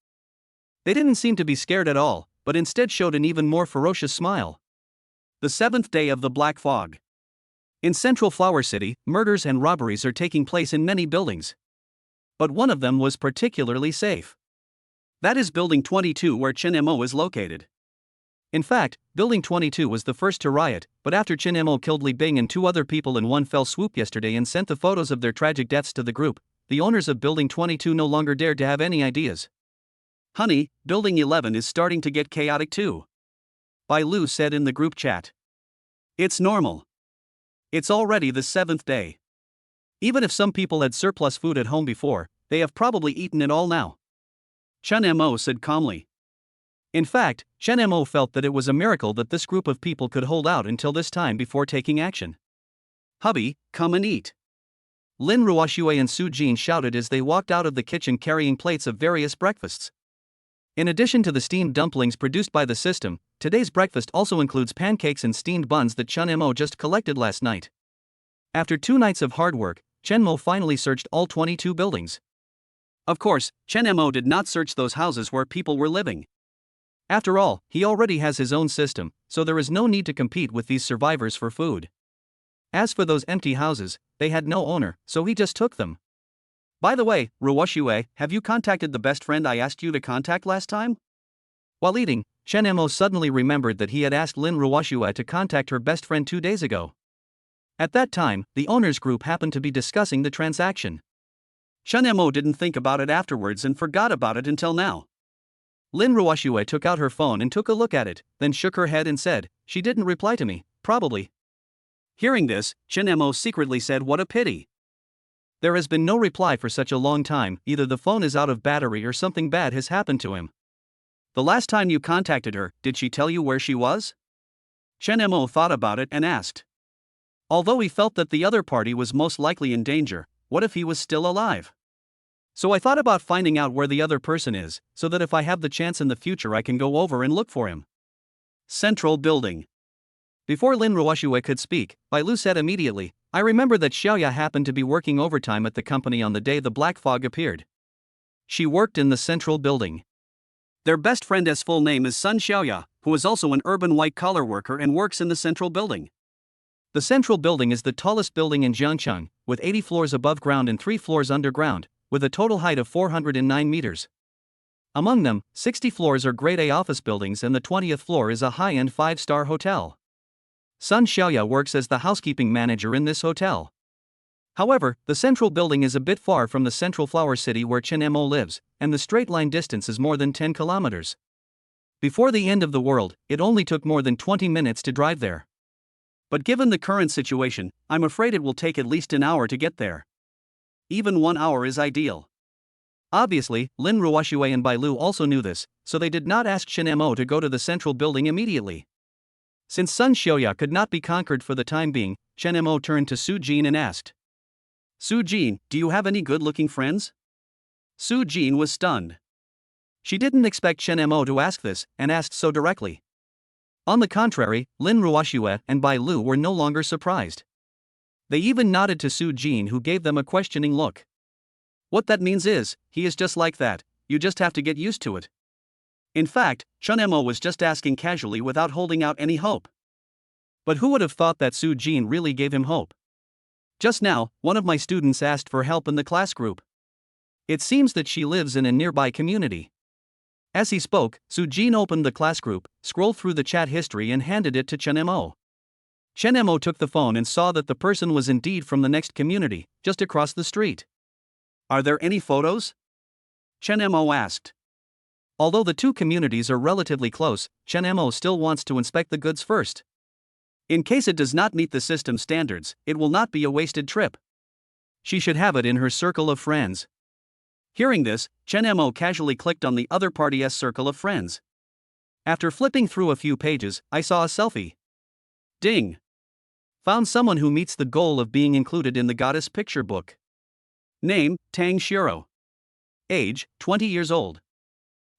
They didn't seem to be scared at all, but instead showed an even more ferocious smile. The 7th day of the Black Fog. In Central Flower City, murders and robberies are taking place in many buildings. But one of them was particularly safe. That is Building 22, where Chen Mo is located. In fact, Building 22 was the first to riot, but after Chen Mo killed Li Bing and 2 other people in one fell swoop yesterday and sent the photos of their tragic deaths to the group, the owners of Building 22 no longer dared to have any ideas. Honey, Building 11 is starting to get chaotic too. Bai Lu said in the group chat. It's normal. It's already the 7th day. Even if some people had surplus food at home before, they have probably eaten it all now. Chen Mo said calmly. In fact, Chen Mo felt that it was a miracle that this group of people could hold out until this time before taking action. Hubby, come and eat. Lin Ruoxue and Su Jin shouted as they walked out of the kitchen carrying plates of various breakfasts. In addition to the steamed dumplings produced by the system, today's breakfast also includes pancakes and steamed buns that Chen Mo just collected last night. After 2 nights of hard work, Chen Mo finally searched all 22 buildings. Of course, Chen Mo did not search those houses where people were living. After all, he already has his own system, so there is no need to compete with these survivors for food. As for those empty houses, they had no owner, so he just took them. By the way, Ruoxue, have you contacted the best friend I asked you to contact last time? While eating, Chen Mo suddenly remembered that he had asked Lin Ruoxue to contact her best friend 2 days ago. At that time, the owners group happened to be discussing the transaction. Chen Mo didn't think about it afterwards and forgot about it until now. Lin Ruoxue took out her phone and took a look at it, then shook her head and said, she didn't reply to me, probably. Hearing this, Chen Mo secretly said, what a pity. There has been no reply for such a long time, either the phone is out of battery or something bad has happened to him. The last time you contacted her, did she tell you where she was? Chen Mo thought about it and asked. Although he felt that the other party was most likely in danger, what if he was still alive? So I thought about finding out where the other person is, so that if I have the chance in the future I can go over and look for him. Central Building. Before Lin Ruoxue could speak, Bai Lu said immediately, I remember that Xiaoya happened to be working overtime at the company on the day the black fog appeared. She worked in the Central Building. Their best friend's full name is Sun Xiaoya, who is also an urban white-collar worker and works in the Central Building. The Central Building is the tallest building in Jiangcheng, with 80 floors above ground and 3 floors underground, with a total height of 409 meters. Among them, 60 floors are Grade A office buildings and the 20th floor is a high-end 5-star hotel. Sun Xiaoya works as the housekeeping manager in this hotel. However, the Central Building is a bit far from the Central Flower City where Chen Mo lives, and the straight-line distance is more than 10 kilometers. Before the end of the world, it only took more than 20 minutes to drive there. But given the current situation, I'm afraid it will take at least an hour to get there. Even 1 hour is ideal. Obviously, Lin Ruoxue and Bai Lu also knew this, so they did not ask Chen Mo to go to the Central Building immediately. Since Sun Xiaoya could not be conquered for the time being, Chen Mo turned to Su Jin and asked, Su Jin, do you have any good-looking friends? Su Jin was stunned. She didn't expect Chen Mo to ask this, and asked so directly. On the contrary, Lin Ruoxue and Bai Lu were no longer surprised. They even nodded to Su Jin, who gave them a questioning look. What that means is, he is just like that, you just have to get used to it. In fact, Chen Mo was just asking casually without holding out any hope. But who would have thought that Su Jin really gave him hope? Just now, one of my students asked for help in the class group. It seems that she lives in a nearby community. As he spoke, Su Jin opened the class group, scrolled through the chat history and handed it to Chen Mo. Chen Mo took the phone and saw that the person was indeed from the next community, just across the street. Are there any photos? Chen Mo asked. Although the two communities are relatively close, Chen Mo still wants to inspect the goods first. In case it does not meet the system standards, it will not be a wasted trip. She should have it in her circle of friends. Hearing this, Chen Mo casually clicked on the other party's circle of friends. After flipping through a few pages, I saw a selfie. Ding! Found someone who meets the goal of being included in the goddess picture book. Name, Tang Shiro. Age, 20 years old.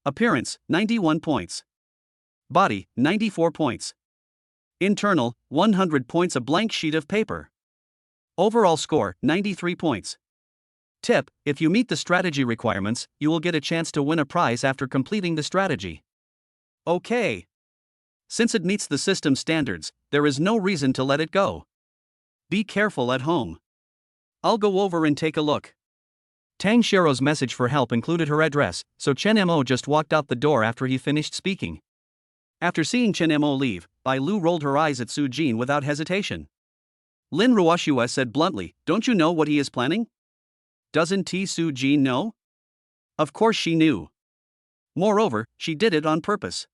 Appearance, 91 points. Body, 94 points. Internal, 100 points, a blank sheet of paper. Overall score, 93 points. Tip: if you meet the strategy requirements, you will get a chance to win a prize after completing the strategy. Okay. Since it meets the system standards, there is no reason to let it go. Be careful at home. I'll go over and take a look. Tang Shiro's message for help included her address, so Chen Mo just walked out the door after he finished speaking. After seeing Chen Mo leave, Bai Lu rolled her eyes at Su Jin without hesitation. Lin Ruoxue said bluntly, "Don't you know what he is planning?" Doesn't Su Jin know? Of course she knew. Moreover, she did it on purpose.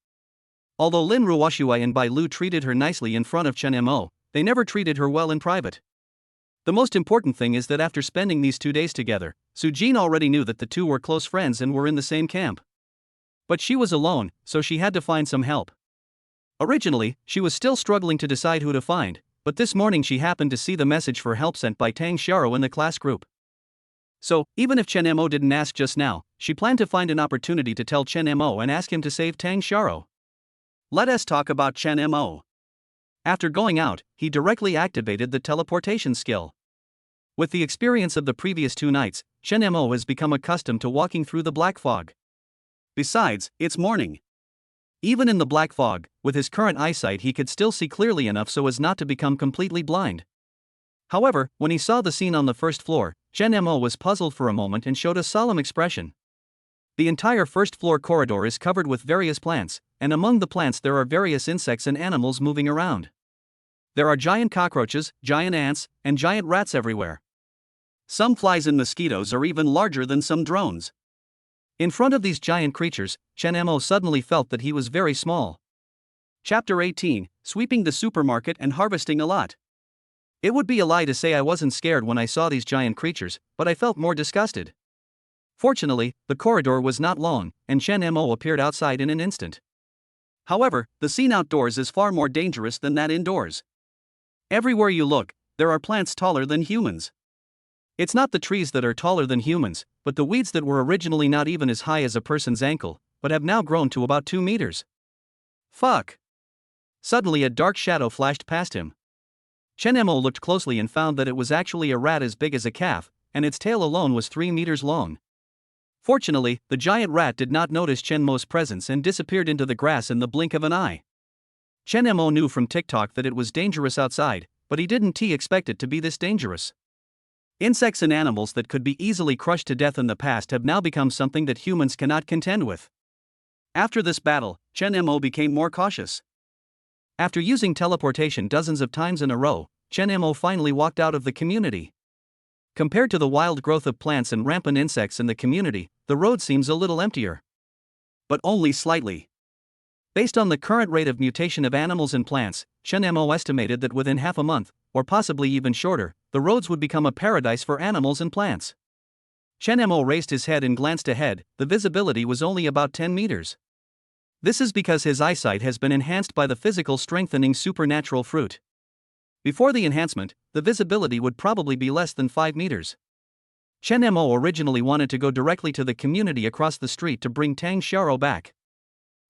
Although Lin Ruoxue and Bai Lu treated her nicely in front of Chen Mo, they never treated her well in private. The most important thing is that after spending these 2 days together, Su Jin already knew that the two were close friends and were in the same camp. But she was alone, so she had to find some help. Originally, she was still struggling to decide who to find, but this morning she happened to see the message for help sent by Tang Shiro in the class group. So, even if Chen Mo didn't ask just now, she planned to find an opportunity to tell Chen Mo and ask him to save Tang Shiro. Let us talk about Chen Mo. After going out, he directly activated the teleportation skill. With the experience of the previous 2 nights, Chen Mo has become accustomed to walking through the black fog. Besides, it's morning. Even in the black fog, with his current eyesight he could still see clearly enough so as not to become completely blind. However, when he saw the scene on the first floor, Chen Mo was puzzled for a moment and showed a solemn expression. The entire first floor corridor is covered with various plants, and among the plants there are various insects and animals moving around. There are giant cockroaches, giant ants, and giant rats everywhere. Some flies and mosquitoes are even larger than some drones. In front of these giant creatures, Chen Mo suddenly felt that he was very small. Chapter 18, Sweeping the Supermarket and Harvesting a Lot. It would be a lie to say I wasn't scared when I saw these giant creatures, but I felt more disgusted. Fortunately, the corridor was not long, and Chen Mo appeared outside in an instant. However, the scene outdoors is far more dangerous than that indoors. Everywhere you look, there are plants taller than humans. It's not the trees that are taller than humans, but the weeds that were originally not even as high as a person's ankle, but have now grown to about 2 meters. Fuck! Suddenly a dark shadow flashed past him. Chen Mo looked closely and found that it was actually a rat as big as a calf, and its tail alone was 3 meters long. Fortunately, the giant rat did not notice Chen Mo's presence and disappeared into the grass in the blink of an eye. Chen Mo knew from TikTok that it was dangerous outside, but he didn't expect it to be this dangerous. Insects and animals that could be easily crushed to death in the past have now become something that humans cannot contend with. After this battle, Chen Mo became more cautious. After using teleportation dozens of times in a row, Chen Mo finally walked out of the community. Compared to the wild growth of plants and rampant insects in the community, the road seems a little emptier. But only slightly. Based on the current rate of mutation of animals and plants, Chen Mo estimated that within half a month, or possibly even shorter, the roads would become a paradise for animals and plants. Chen Mo raised his head and glanced ahead. The visibility was only about 10 meters. This is because his eyesight has been enhanced by the physical strengthening supernatural fruit. Before the enhancement, the visibility would probably be less than 5 meters. Chen Mo originally wanted to go directly to the community across the street to bring Tang Xiao back.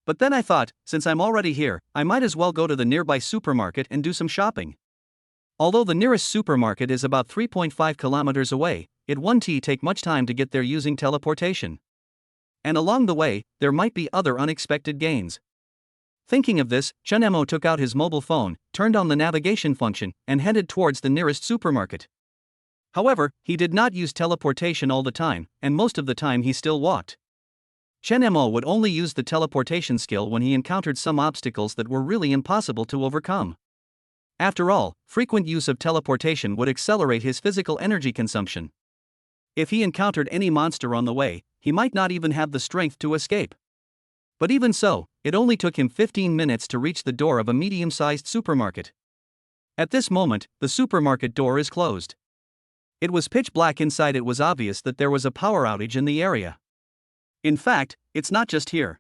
But then I thought, since I'm already here, I might as well go to the nearby supermarket and do some shopping. Although the nearest supermarket is about 3.5 kilometers away, it won't take much time to get there using teleportation. And along the way, there might be other unexpected gains. Thinking of this, Chen Mo took out his mobile phone, turned on the navigation function, and headed towards the nearest supermarket. However, he did not use teleportation all the time, and most of the time he still walked. Chen Mo would only use the teleportation skill when he encountered some obstacles that were really impossible to overcome. After all, frequent use of teleportation would accelerate his physical energy consumption. If he encountered any monster on the way, he might not even have the strength to escape. But even so, it only took him 15 minutes to reach the door of a medium-sized supermarket. At this moment, the supermarket door is closed. It was pitch black inside. It was obvious that there was a power outage in the area. In fact, it's not just here.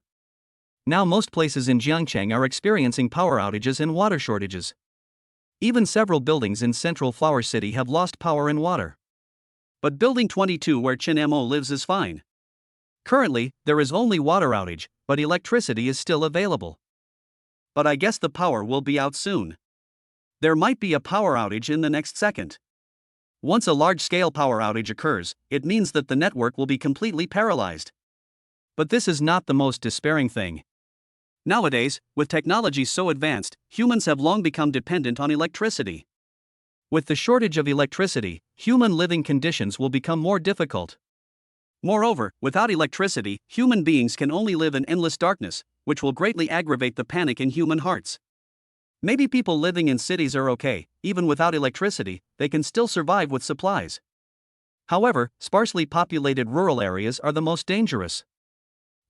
Now most places in Jiangcheng are experiencing power outages and water shortages. Even several buildings in central Flower City have lost power and water. But building 22 where Chen Mo lives is fine. Currently, there is only water outage, but electricity is still available. But I guess the power will be out soon. There might be a power outage in the next second. Once a large-scale power outage occurs, it means that the network will be completely paralyzed. But this is not the most despairing thing. Nowadays, with technology so advanced, humans have long become dependent on electricity. With the shortage of electricity, human living conditions will become more difficult. Moreover, without electricity, human beings can only live in endless darkness, which will greatly aggravate the panic in human hearts. Maybe people living in cities are okay, even without electricity, they can still survive with supplies. However, sparsely populated rural areas are the most dangerous.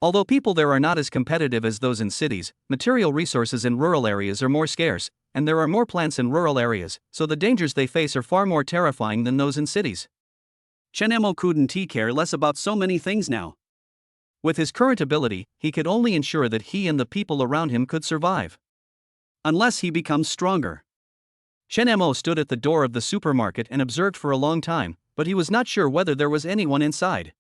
Although people there are not as competitive as those in cities, material resources in rural areas are more scarce, and there are more plants in rural areas, so the dangers they face are far more terrifying than those in cities. Chen Mo couldn't care less about so many things now. With his current ability, he could only ensure that he and the people around him could survive. Unless he becomes stronger. Chen Mo stood at the door of the supermarket and observed for a long time, but he was not sure whether there was anyone inside.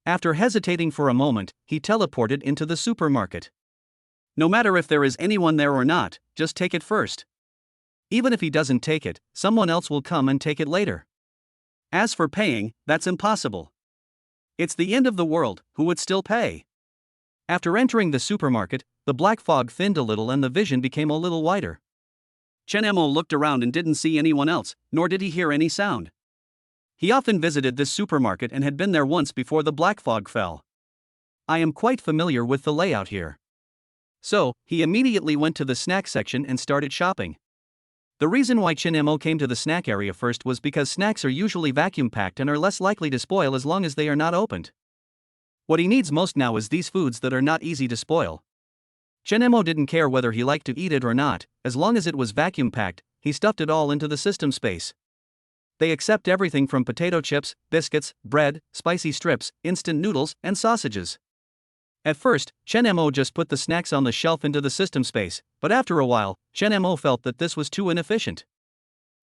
After hesitating for a moment, he teleported into the supermarket. No matter if there is anyone there or not, just take it first. Even if he doesn't take it, someone else will come and take it later. As for paying, that's impossible. It's the end of the world, who would still pay? After entering the supermarket, the black fog thinned a little and the vision became a little wider. Chen Mo looked around and didn't see anyone else, nor did he hear any sound. He often visited this supermarket and had been there once before the black fog fell. I am quite familiar with the layout here. So, he immediately went to the snack section and started shopping. The reason why Chen Mo came to the snack area first was because snacks are usually vacuum-packed and are less likely to spoil as long as they are not opened. What he needs most now is these foods that are not easy to spoil. Chen Mo didn't care whether he liked to eat it or not, as long as it was vacuum-packed, he stuffed it all into the system space. They accept everything from potato chips, biscuits, bread, spicy strips, instant noodles, and sausages. At first, Chen Mo just put the snacks on the shelf into the system space, but after a while, Chen Mo felt that this was too inefficient.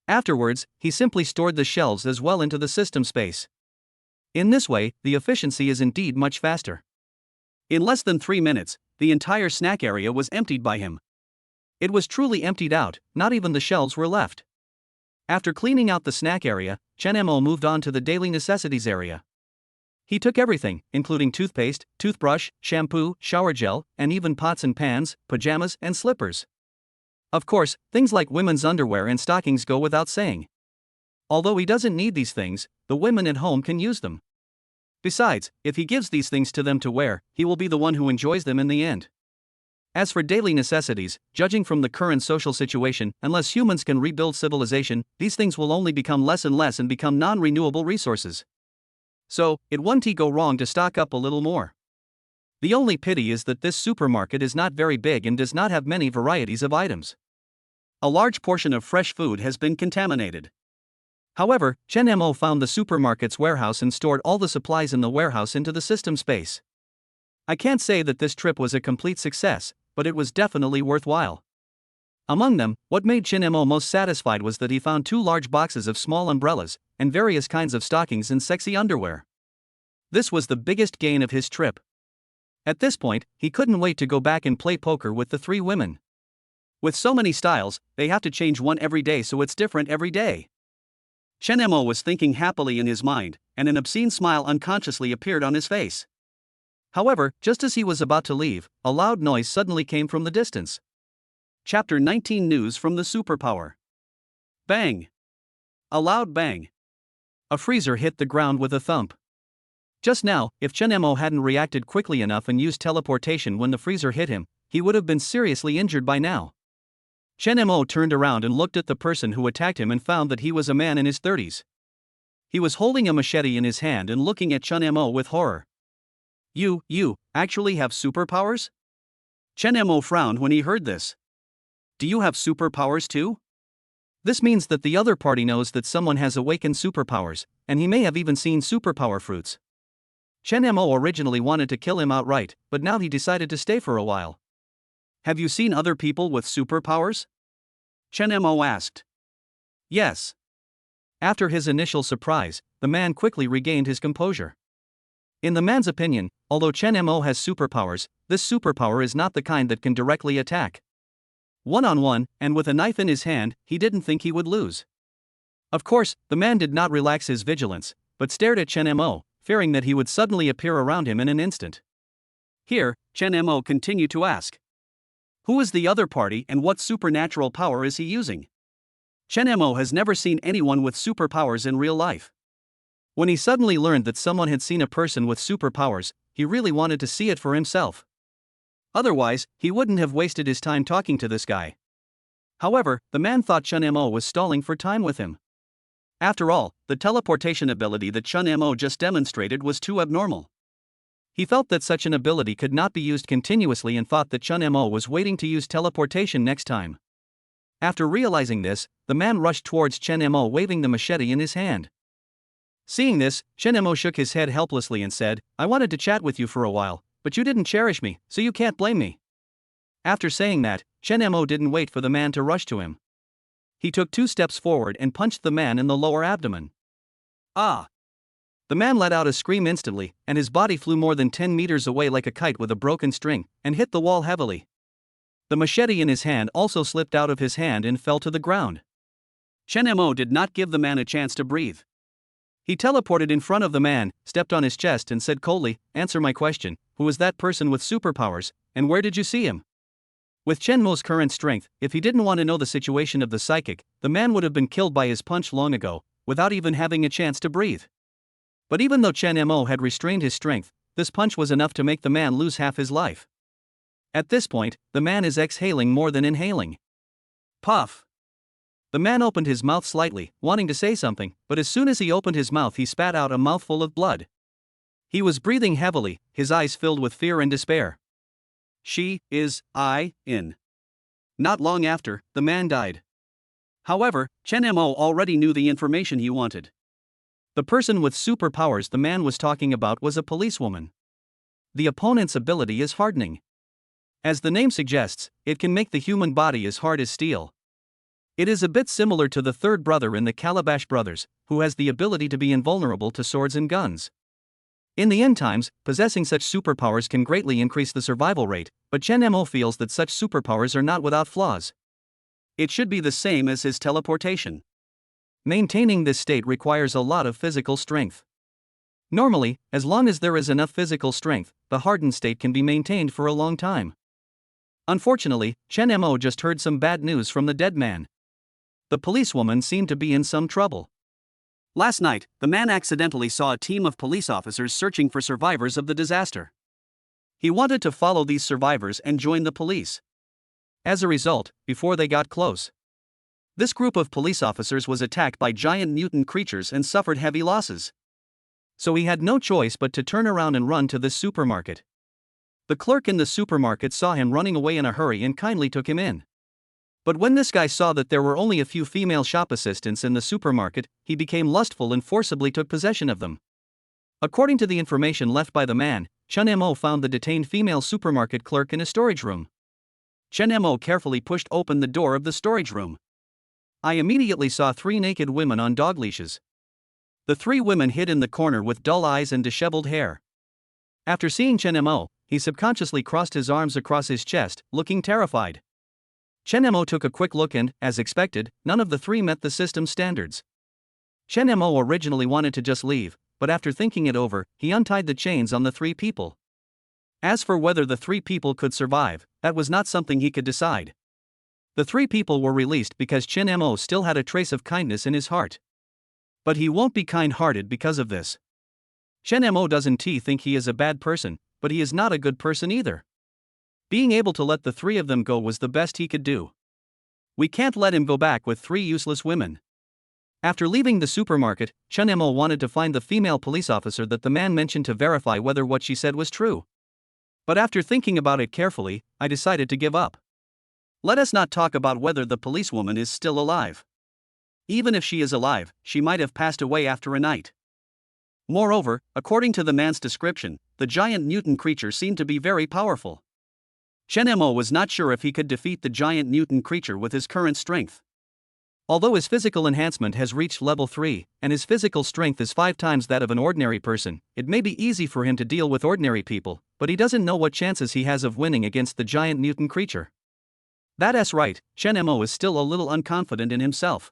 Afterwards, he simply stored the shelves as well into the system space. In this way, the efficiency is indeed much faster. In less than 3 minutes, the entire snack area was emptied by him. It was truly emptied out, not even the shelves were left. After cleaning out the snack area, Chen Mo moved on to the daily necessities area. He took everything, including toothpaste, toothbrush, shampoo, shower gel, and even pots and pans, pajamas, and slippers. Of course, things like women's underwear and stockings go without saying. Although he doesn't need these things, the women at home can use them. Besides, if he gives these things to them to wear, he will be the one who enjoys them in the end. As for daily necessities, judging from the current social situation, unless humans can rebuild civilization, these things will only become less and less and become non-renewable resources. So, it won't go wrong to stock up a little more. The only pity is that this supermarket is not very big and does not have many varieties of items. A large portion of fresh food has been contaminated. However, Chen Mo found the supermarket's warehouse and stored all the supplies in the warehouse into the system space. I can't say that this trip was a complete success, but it was definitely worthwhile. Among them, what made Shin Mo most satisfied was that he found 2 large boxes of small umbrellas, and various kinds of stockings and sexy underwear. This was the biggest gain of his trip. At this point, he couldn't wait to go back and play poker with the 3 women. With so many styles, they have to change one every day, so it's different every day. Shin Mo was thinking happily in his mind, and an obscene smile unconsciously appeared on his face. However, just as he was about to leave, a loud noise suddenly came from the distance. Chapter 19 News from the Superpower. Bang! A loud bang. A freezer hit the ground with a thump. Just now, if Shin Mo hadn't reacted quickly enough and used teleportation when the freezer hit him, he would have been seriously injured by now. Shin Mo turned around and looked at the person who attacked him and found that he was a man in his 30s. He was holding a machete in his hand and looking at Shin Mo with horror. You actually have superpowers? Shin Mo frowned when he heard this. Do you have superpowers too? This means that the other party knows that someone has awakened superpowers, and he may have even seen superpower fruits. Shin Mo originally wanted to kill him outright, but now he decided to stay for a while. Have you seen other people with superpowers? Shin Mo asked. Yes. After his initial surprise, the man quickly regained his composure. In the man's opinion, although Shin Mo has superpowers, this superpower is not the kind that can directly attack. One-on-one, and with a knife in his hand, he didn't think he would lose. Of course, the man did not relax his vigilance, but stared at Shin Mo, fearing that he would suddenly appear around him in an instant. Here, Shin Mo continued to ask. Who is the other party and what supernatural power is he using? Shin Mo has never seen anyone with superpowers in real life. When he suddenly learned that someone had seen a person with superpowers, he really wanted to see it for himself. Otherwise, he wouldn't have wasted his time talking to this guy. However, the man thought Shin Mo was stalling for time with him. After all, the teleportation ability that Shin Mo just demonstrated was too abnormal. He felt that such an ability could not be used continuously and thought that Shin Mo was waiting to use teleportation next time. After realizing this, the man rushed towards Shin Mo waving the machete in his hand. Seeing this, Shin Mo shook his head helplessly and said, I wanted to chat with you for a while, but you didn't cherish me, so you can't blame me. After saying that, Shin Mo didn't wait for the man to rush to him. He took 2 steps forward and punched the man in the lower abdomen. Ah! The man let out a scream instantly, and his body flew more than 10 meters away like a kite with a broken string, and hit the wall heavily. The machete in his hand also slipped out of his hand and fell to the ground. Shin Mo did not give the man a chance to breathe. He teleported in front of the man, stepped on his chest and said coldly, answer my question, who was that person with superpowers, and where did you see him? With Shin Mo's current strength, if he didn't want to know the situation of the psychic, the man would have been killed by his punch long ago, without even having a chance to breathe. But even though Shin Mo had restrained his strength, this punch was enough to make the man lose half his life. At this point, the man is exhaling more than inhaling. Puff! The man opened his mouth slightly, wanting to say something, but as soon as he opened his mouth he spat out a mouthful of blood. He was breathing heavily, his eyes filled with fear and despair. In. Not long after, the man died. However, Shin Mo already knew the information he wanted. The person with superpowers the man was talking about was a policewoman. The opponent's ability is hardening. As the name suggests, it can make the human body as hard as steel. It is a bit similar to the third brother in the Calabash brothers, who has the ability to be invulnerable to swords and guns. In the end times, possessing such superpowers can greatly increase the survival rate, but Shin Mo feels that such superpowers are not without flaws. It should be the same as his teleportation. Maintaining this state requires a lot of physical strength. Normally, as long as there is enough physical strength, the hardened state can be maintained for a long time. Unfortunately, Shin Mo just heard some bad news from the dead man. The policewoman seemed to be in some trouble. Last night, the man accidentally saw a team of police officers searching for survivors of the disaster. He wanted to follow these survivors and join the police. As a result, before they got close, this group of police officers was attacked by giant mutant creatures and suffered heavy losses. So he had no choice but to turn around and run to this supermarket. The clerk in the supermarket saw him running away in a hurry and kindly took him in. But when this guy saw that there were only a few female shop assistants in the supermarket, he became lustful and forcibly took possession of them. According to the information left by the man, Chun Mo found the detained female supermarket clerk in a storage room. Chun Mo carefully pushed open the door of the storage room. I immediately saw 3 naked women on dog leashes. The 3 women hid in the corner with dull eyes and disheveled hair. After seeing Chun Mo, he subconsciously crossed his arms across his chest, looking terrified. Chun Mo took a quick look and, as expected, none of the 3 met the system's standards. Chun Mo originally wanted to just leave, but after thinking it over, he untied the chains on the 3 people. As for whether the 3 people could survive, that was not something he could decide. The 3 people were released because Chun Mo still had a trace of kindness in his heart. But he won't be kind-hearted because of this. Chun Mo doesn't think he is a bad person, but he is not a good person either. Being able to let the 3 of them go was the best he could do. We can't let him go back with 3 useless women. After leaving the supermarket, Chun Mo wanted to find the female police officer that the man mentioned to verify whether what she said was true. But after thinking about it carefully, I decided to give up. Let us not talk about whether the policewoman is still alive. Even if she is alive, she might have passed away after a night. Moreover, according to the man's description, the giant mutant creature seemed to be very powerful. Chun Mo was not sure if he could defeat the giant mutant creature with his current strength. Although his physical enhancement has reached level 3, and his physical strength is 5 times that of an ordinary person, it may be easy for him to deal with ordinary people, but he doesn't know what chances he has of winning against the giant mutant creature. That's right, Chun Mo is still a little unconfident in himself.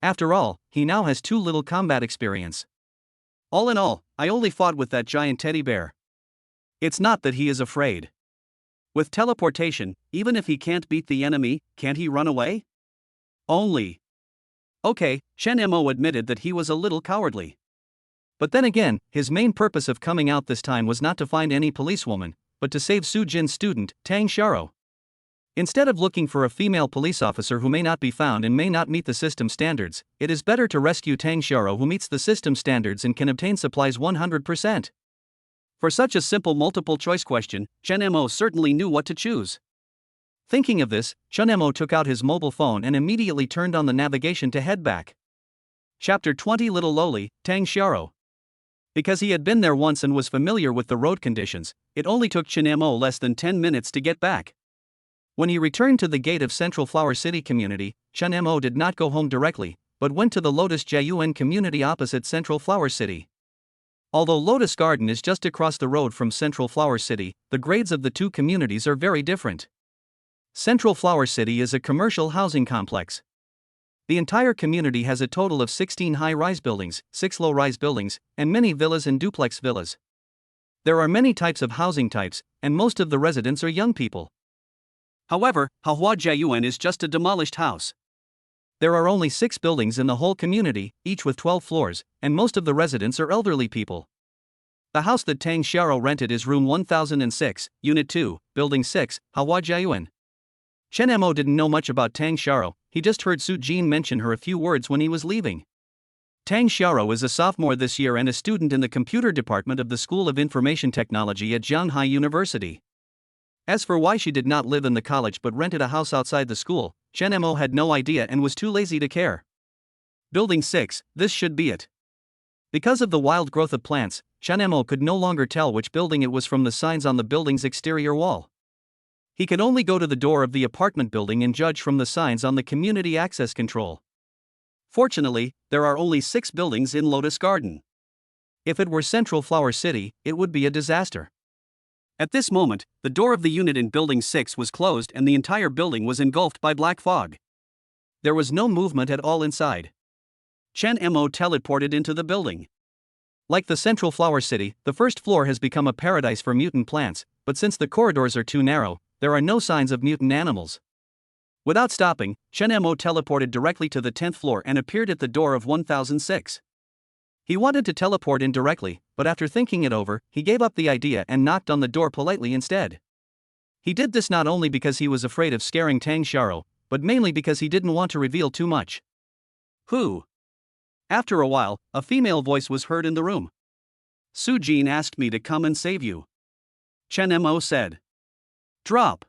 After all, he now has too little combat experience. All in all, I only fought with that giant teddy bear. It's not that he is afraid. With teleportation, even if he can't beat the enemy, can't he run away? Only. Okay, Chun Mo admitted that he was a little cowardly. But then again, his main purpose of coming out this time was not to find any policewoman, but to save Su Jin's student, Tang Xiaro. Instead of looking for a female police officer who may not be found and may not meet the system standards, it is better to rescue Tang Xiaro who meets the system standards and can obtain supplies 100%. For such a simple multiple-choice question, Chun Mo certainly knew what to choose. Thinking of this, Chun Mo took out his mobile phone and immediately turned on the navigation to head back. Chapter 20 Little Lowly, Tang Xiaro. Because he had been there once and was familiar with the road conditions, it only took Chun Mo less than 10 minutes to get back. When he returned to the gate of Central Flower City Community, Chun Mo did not go home directly, but went to the Lotus Jiayuan community opposite Central Flower City. Although Lotus Garden is just across the road from Central Flower City, the grades of the 2 communities are very different. Central Flower City is a commercial housing complex. The entire community has a total of 16 high-rise buildings, 6 low-rise buildings, and many villas and duplex villas. There are many types of housing types, and most of the residents are young people. However, Hahua Jiayuan is just a demolished house. There are only 6 buildings in the whole community, each with 12 floors, and most of the residents are elderly people. The house that Tang Xiaro rented is room 1006, Unit 2, Building 6, Hahua Jiayuan. Chun Mo didn't know much about Tang Xiaro, he just heard Su Jin mention her a few words when he was leaving. Tang Xiaro is a sophomore this year and a student in the computer department of the School of Information Technology at Jianhai University. As for why she did not live in the college but rented a house outside the school, Chun Mo had no idea and was too lazy to care. Building 6, this should be it. Because of the wild growth of plants, Chun Mo could no longer tell which building it was from the signs on the building's exterior wall. He could only go to the door of the apartment building and judge from the signs on the community access control. Fortunately, there are only 6 buildings in Lotus Garden. If it were Central Flower City, it would be a disaster. At this moment, the door of the unit in Building 6 was closed and the entire building was engulfed by black fog. There was no movement at all inside. Chun Mo teleported into the building. Like the Central Flower City, the first floor has become a paradise for mutant plants, but since the corridors are too narrow, there are no signs of mutant animals. Without stopping, Chun Mo teleported directly to the 10th floor and appeared at the door of 1006. He wanted to teleport in directly, but after thinking it over, he gave up the idea and knocked on the door politely instead. He did this not only because he was afraid of scaring Tang Xiaro, but mainly because he didn't want to reveal too much. Who? After a while, a female voice was heard in the room. Su Jin asked me to come and save you. Chun Mo said. Drop.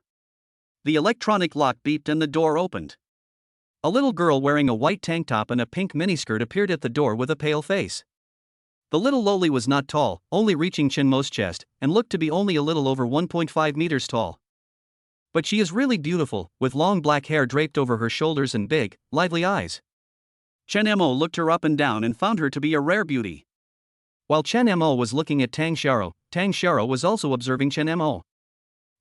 The electronic lock beeped and the door opened. A little girl wearing a white tank top and a pink miniskirt appeared at the door with a pale face. The little loli was not tall, only reaching Chen Mo's chest, and looked to be only a little over 1.5 meters tall. But she is really beautiful, with long black hair draped over her shoulders and big, lively eyes. Chen Mo looked her up and down and found her to be a rare beauty. While Chen Mo was looking at Tang Xiao was also observing Chen Mo.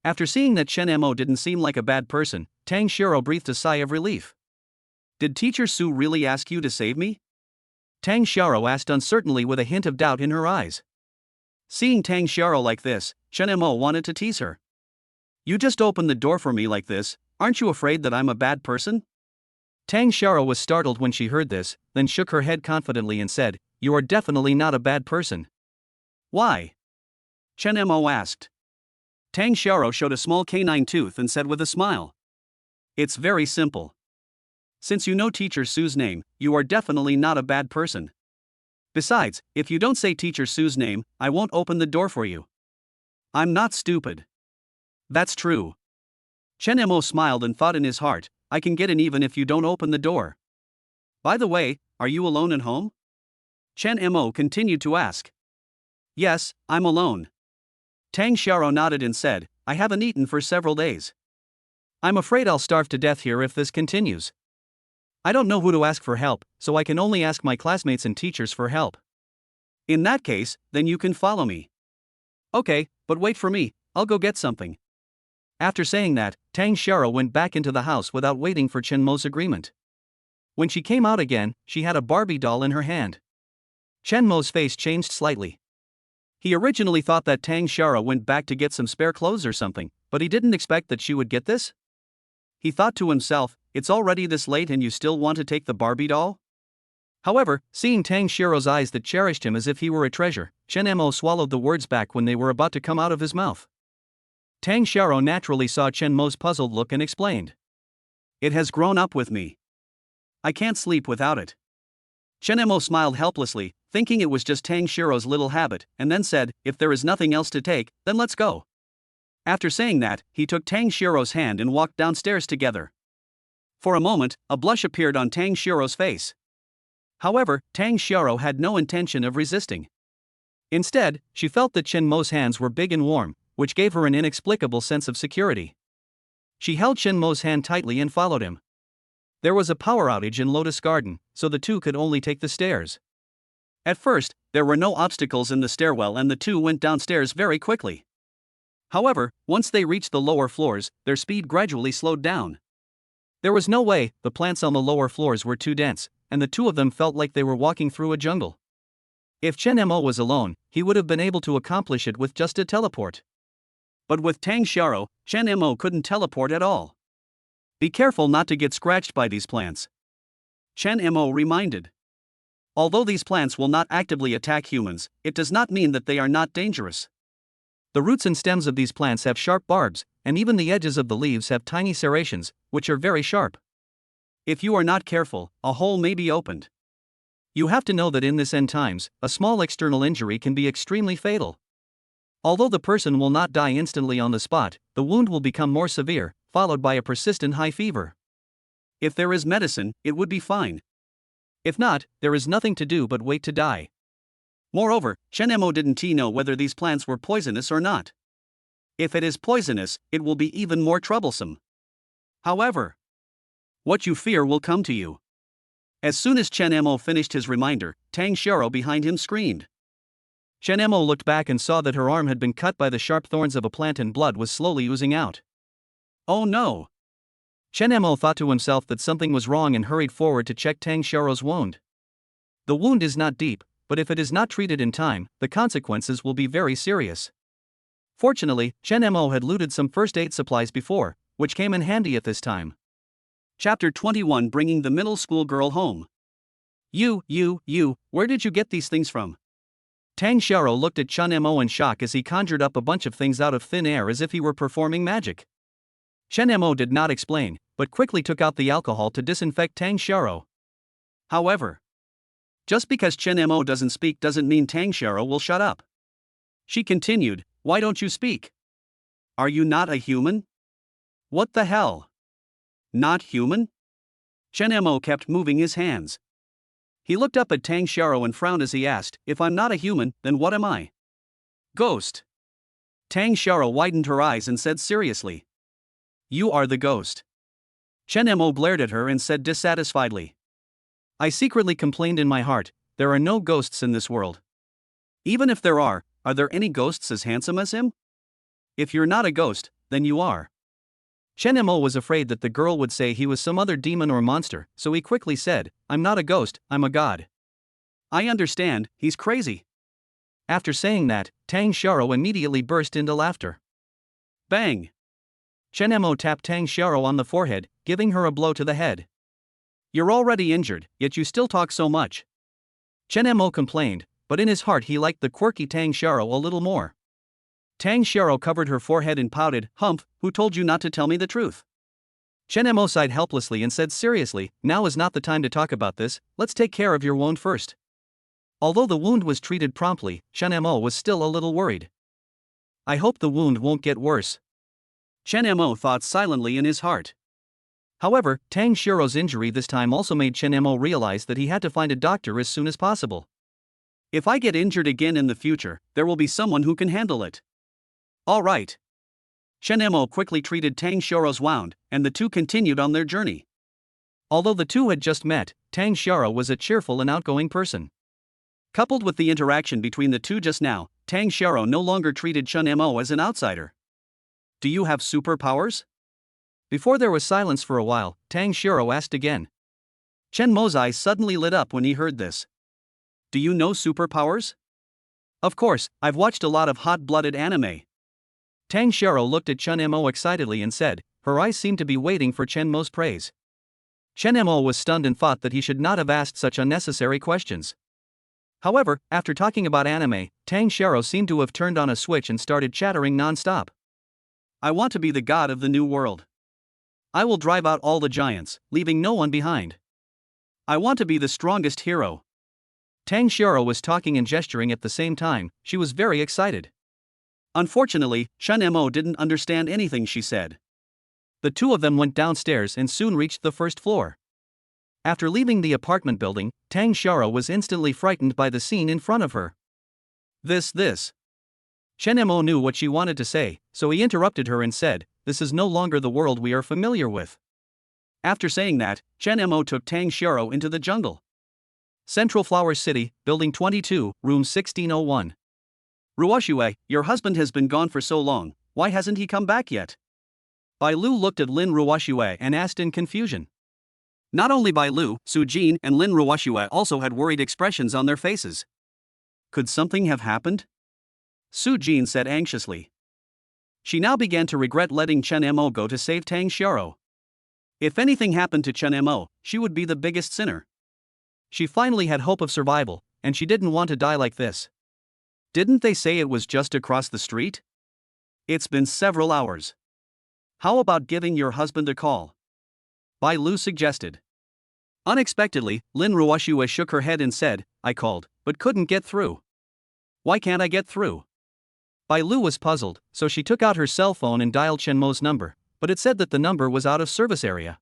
After seeing that Chen Mo didn't seem like a bad person, Tang Xiao breathed a sigh of relief. Did Teacher Su really ask you to save me? Tang Xiao asked uncertainly with a hint of doubt in her eyes. Seeing Tang Xiao like this, Chen Mo wanted to tease her. You just opened the door for me like this, aren't you afraid that I'm a bad person? Tang Xiao was startled when she heard this, then shook her head confidently and said, You are definitely not a bad person. Why? Chen Mo asked. Tang Xiao showed a small canine tooth and said with a smile. It's very simple. Since you know Teacher Su's name, you are definitely not a bad person. Besides, if you don't say Teacher Su's name, I won't open the door for you. I'm not stupid. That's true. Chen Mo smiled and thought in his heart, I can get in even if you don't open the door. By the way, are you alone at home? Chen Mo continued to ask. Yes, I'm alone. Tang Xiao nodded and said, I haven't eaten for several days. I'm afraid I'll starve to death here if this continues. I don't know who to ask for help, so I can only ask my classmates and teachers for help. In that case, then you can follow me. Okay, but wait for me, I'll go get something. After saying that, Tang Xiao went back into the house without waiting for Chen Mo's agreement. When she came out again, she had a Barbie doll in her hand. Chen Mo's face changed slightly. He originally thought that Tang Xiao went back to get some spare clothes or something, but he didn't expect that she would get this. He thought to himself, it's already this late and you still want to take the Barbie doll? However, seeing Tang Xiao's eyes that cherished him as if he were a treasure, Chen Mo swallowed the words back when they were about to come out of his mouth. Tang Xiao naturally saw Chen Mo's puzzled look and explained. It has grown up with me. I can't sleep without it. Chen Mo smiled helplessly, thinking it was just Tang Xiao's little habit, and then said, if there is nothing else to take, then let's go. After saying that, he took Tang Xiao's hand and walked downstairs together. For a moment, a blush appeared on Tang Xiao's face. However, Tang Xiao had no intention of resisting. Instead, she felt that Chen Mo's hands were big and warm, which gave her an inexplicable sense of security. She held Chen Mo's hand tightly and followed him. There was a power outage in Lotus Garden, so the two could only take the stairs. At first, there were no obstacles in the stairwell and the two went downstairs very quickly. However, once they reached the lower floors, their speed gradually slowed down. There was no way, the plants on the lower floors were too dense, and the two of them felt like they were walking through a jungle. If Chen Mo was alone, he would have been able to accomplish it with just a teleport. But with Tang Xiao, Chen Mo couldn't teleport at all. Be careful not to get scratched by these plants. Chen Mo reminded. Although these plants will not actively attack humans, it does not mean that they are not dangerous. The roots and stems of these plants have sharp barbs, and even the edges of the leaves have tiny serrations, which are very sharp. If you are not careful, a hole may be opened. You have to know that in this end times, a small external injury can be extremely fatal. Although the person will not die instantly on the spot, the wound will become more severe, followed by a persistent high fever. If there is medicine, it would be fine. If not, there is nothing to do but wait to die. Moreover, Chen Mo didn't know whether these plants were poisonous or not. If it is poisonous, it will be even more troublesome. However, what you fear will come to you. As soon as Chen Mo finished his reminder, Tang Xiao behind him screamed. Chen Mo looked back and saw that her arm had been cut by the sharp thorns of a plant and blood was slowly oozing out. Oh no! Chen Mo thought to himself that something was wrong and hurried forward to check Tang Xiao's wound. The wound is not deep, but if it is not treated in time, the consequences will be very serious. Fortunately, Chen Mo had looted some first aid supplies before, which came in handy at this time. Chapter 21 Bringing the Middle School Girl Home. You, where did you get these things from? Tang Xiao looked at Chen Mo in shock as he conjured up a bunch of things out of thin air as if he were performing magic. Chen Mo did not explain, but quickly took out the alcohol to disinfect Tang Xiao. However, just because Chen Mo doesn't speak doesn't mean Tang Xiao will shut up. She continued, why don't you speak? Are you not a human? What the hell? Not human? Chen Mo kept moving his hands. He looked up at Tang Xiao and frowned as he asked, "If I'm not a human, then what am I?" "Ghost." Tang Xiao widened her eyes and said seriously. "You are the ghost." Chen Mo glared at her and said dissatisfiedly. "I secretly complained in my heart, there are no ghosts in this world. Even if there are there any ghosts as handsome as him? If you're not a ghost, then you are." Chen Mo was afraid that the girl would say he was some other demon or monster, so he quickly said, "I'm not a ghost, I'm a god." "I understand, he's crazy." After saying that, Tang Xiao immediately burst into laughter. Bang! Chen Mo tapped Tang Xiao on the forehead, giving her a blow to the head. "You're already injured, yet you still talk so much." Chen Mo complained, but in his heart he liked the quirky Tang Xiao a little more. Tang Xiao covered her forehead and pouted, "Humph, who told you not to tell me the truth?" Chen Mo sighed helplessly and said seriously, "Now is not the time to talk about this, let's take care of your wound first." Although the wound was treated promptly, Chen Mo was still a little worried. "I hope the wound won't get worse," Chen Mo thought silently in his heart. However, Tang Xiao's injury this time also made Chen Mo realize that he had to find a doctor as soon as possible. "If I get injured again in the future, there will be someone who can handle it." "All right." Chen Mo quickly treated Tang Xiao's wound, and the two continued on their journey. Although the two had just met, Tang Xiao was a cheerful and outgoing person. Coupled with the interaction between the two just now, Tang Xiao no longer treated Chen Mo as an outsider. "Do you have superpowers?" Before there was silence for a while, Tang Xiao asked again. Chen Mo's eyes suddenly lit up when he heard this. "Do you know superpowers?" "Of course, I've watched a lot of hot-blooded anime." Tang Xiao looked at Chen Mo excitedly and said, her eyes seemed to be waiting for Chen Mo's praise. Chen Mo was stunned and thought that he should not have asked such unnecessary questions. However, after talking about anime, Tang Xiao seemed to have turned on a switch and started chattering non-stop. "I want to be the god of the new world. I will drive out all the giants, leaving no one behind. I want to be the strongest hero." Tang Xiao was talking and gesturing at the same time, she was very excited. Unfortunately, Chen Mo didn't understand anything she said. The two of them went downstairs and soon reached the first floor. After leaving the apartment building, Tang Xiao was instantly frightened by the scene in front of her. This. Chen Mo knew what she wanted to say, so he interrupted her and said, "This is no longer the world we are familiar with." After saying that, Chen Mo took Tang Xiao into the jungle. Central Flower City, Building 22, Room 1601. "Ruoxue, your husband has been gone for so long, why hasn't he come back yet?" Bai Lu looked at Lin Ruoxue and asked in confusion. Not only Bai Lu, Su Jin and Lin Ruoxue also had worried expressions on their faces. Could something have happened? Su Jin said anxiously. She now began to regret letting Chen Mo go to save Tang Xiao. If anything happened to Chen Mo, she would be the biggest sinner. She finally had hope of survival, and she didn't want to die like this. Didn't they say it was just across the street? It's been several hours. How about giving your husband a call? Bai Lu suggested. Unexpectedly, Lin Ruoxue shook her head and said, "I called, but couldn't get through." "Why can't I get through?" Bai Lu was puzzled, so she took out her cell phone and dialed Chen Mo's number, but it said that the number was out of service area.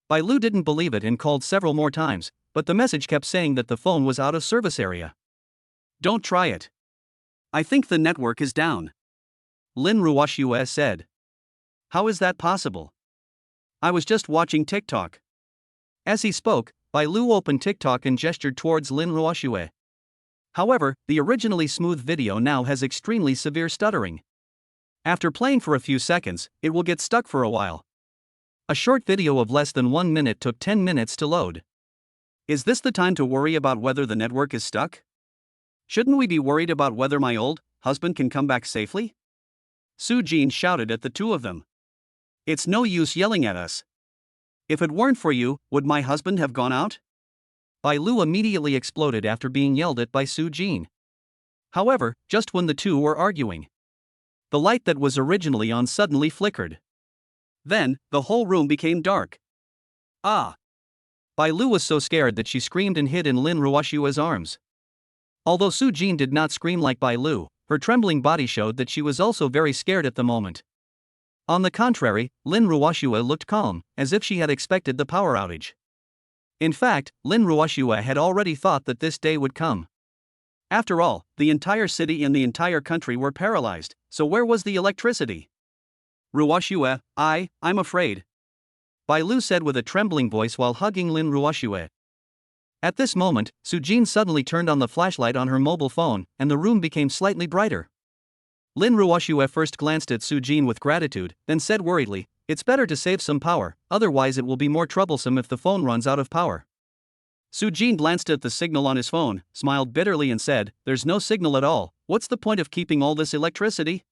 Bai Lu didn't believe it and called several more times, but the message kept saying that the phone was out of service area. "Don't try it. I think the network is down," Lin Ruoxue said. "How is that possible?" "I was just watching TikTok." As he spoke, Bai Lu opened TikTok and gestured towards Lin Ruoxue. However, the originally smooth video now has extremely severe stuttering. After playing for a few seconds, it will get stuck for a while. A short video of less than 1 minute took 10 minutes to load. Is this the time to worry about whether the network is stuck? Shouldn't we be worried about whether my old husband can come back safely? Su Jin shouted at the two of them. It's no use yelling at us. If it weren't for you, would my husband have gone out? Bai Lu immediately exploded after being yelled at by Su Jin. However, just when the two were arguing, the light that was originally on suddenly flickered. Then, the whole room became dark. Ah! Bai Lu was so scared that she screamed and hid in Lin Ruoxue's arms. Although Su Jin did not scream like Bai Lu, her trembling body showed that she was also very scared at the moment. On the contrary, Lin Ruoxue looked calm, as if she had expected the power outage. In fact, Lin Ruoxue had already thought that this day would come. After all, the entire city and the entire country were paralyzed, so where was the electricity? Ruoxue, I'm afraid. Bai Lu said with a trembling voice while hugging Lin Ruoxue. At this moment, Su Jin suddenly turned on the flashlight on her mobile phone, and the room became slightly brighter. Lin Ruoxue first glanced at Su Jin with gratitude, then said worriedly, "It's better to save some power, otherwise it will be more troublesome if the phone runs out of power." Su Jin glanced at the signal on his phone, smiled bitterly and said, "There's no signal at all, what's the point of keeping all this electricity?"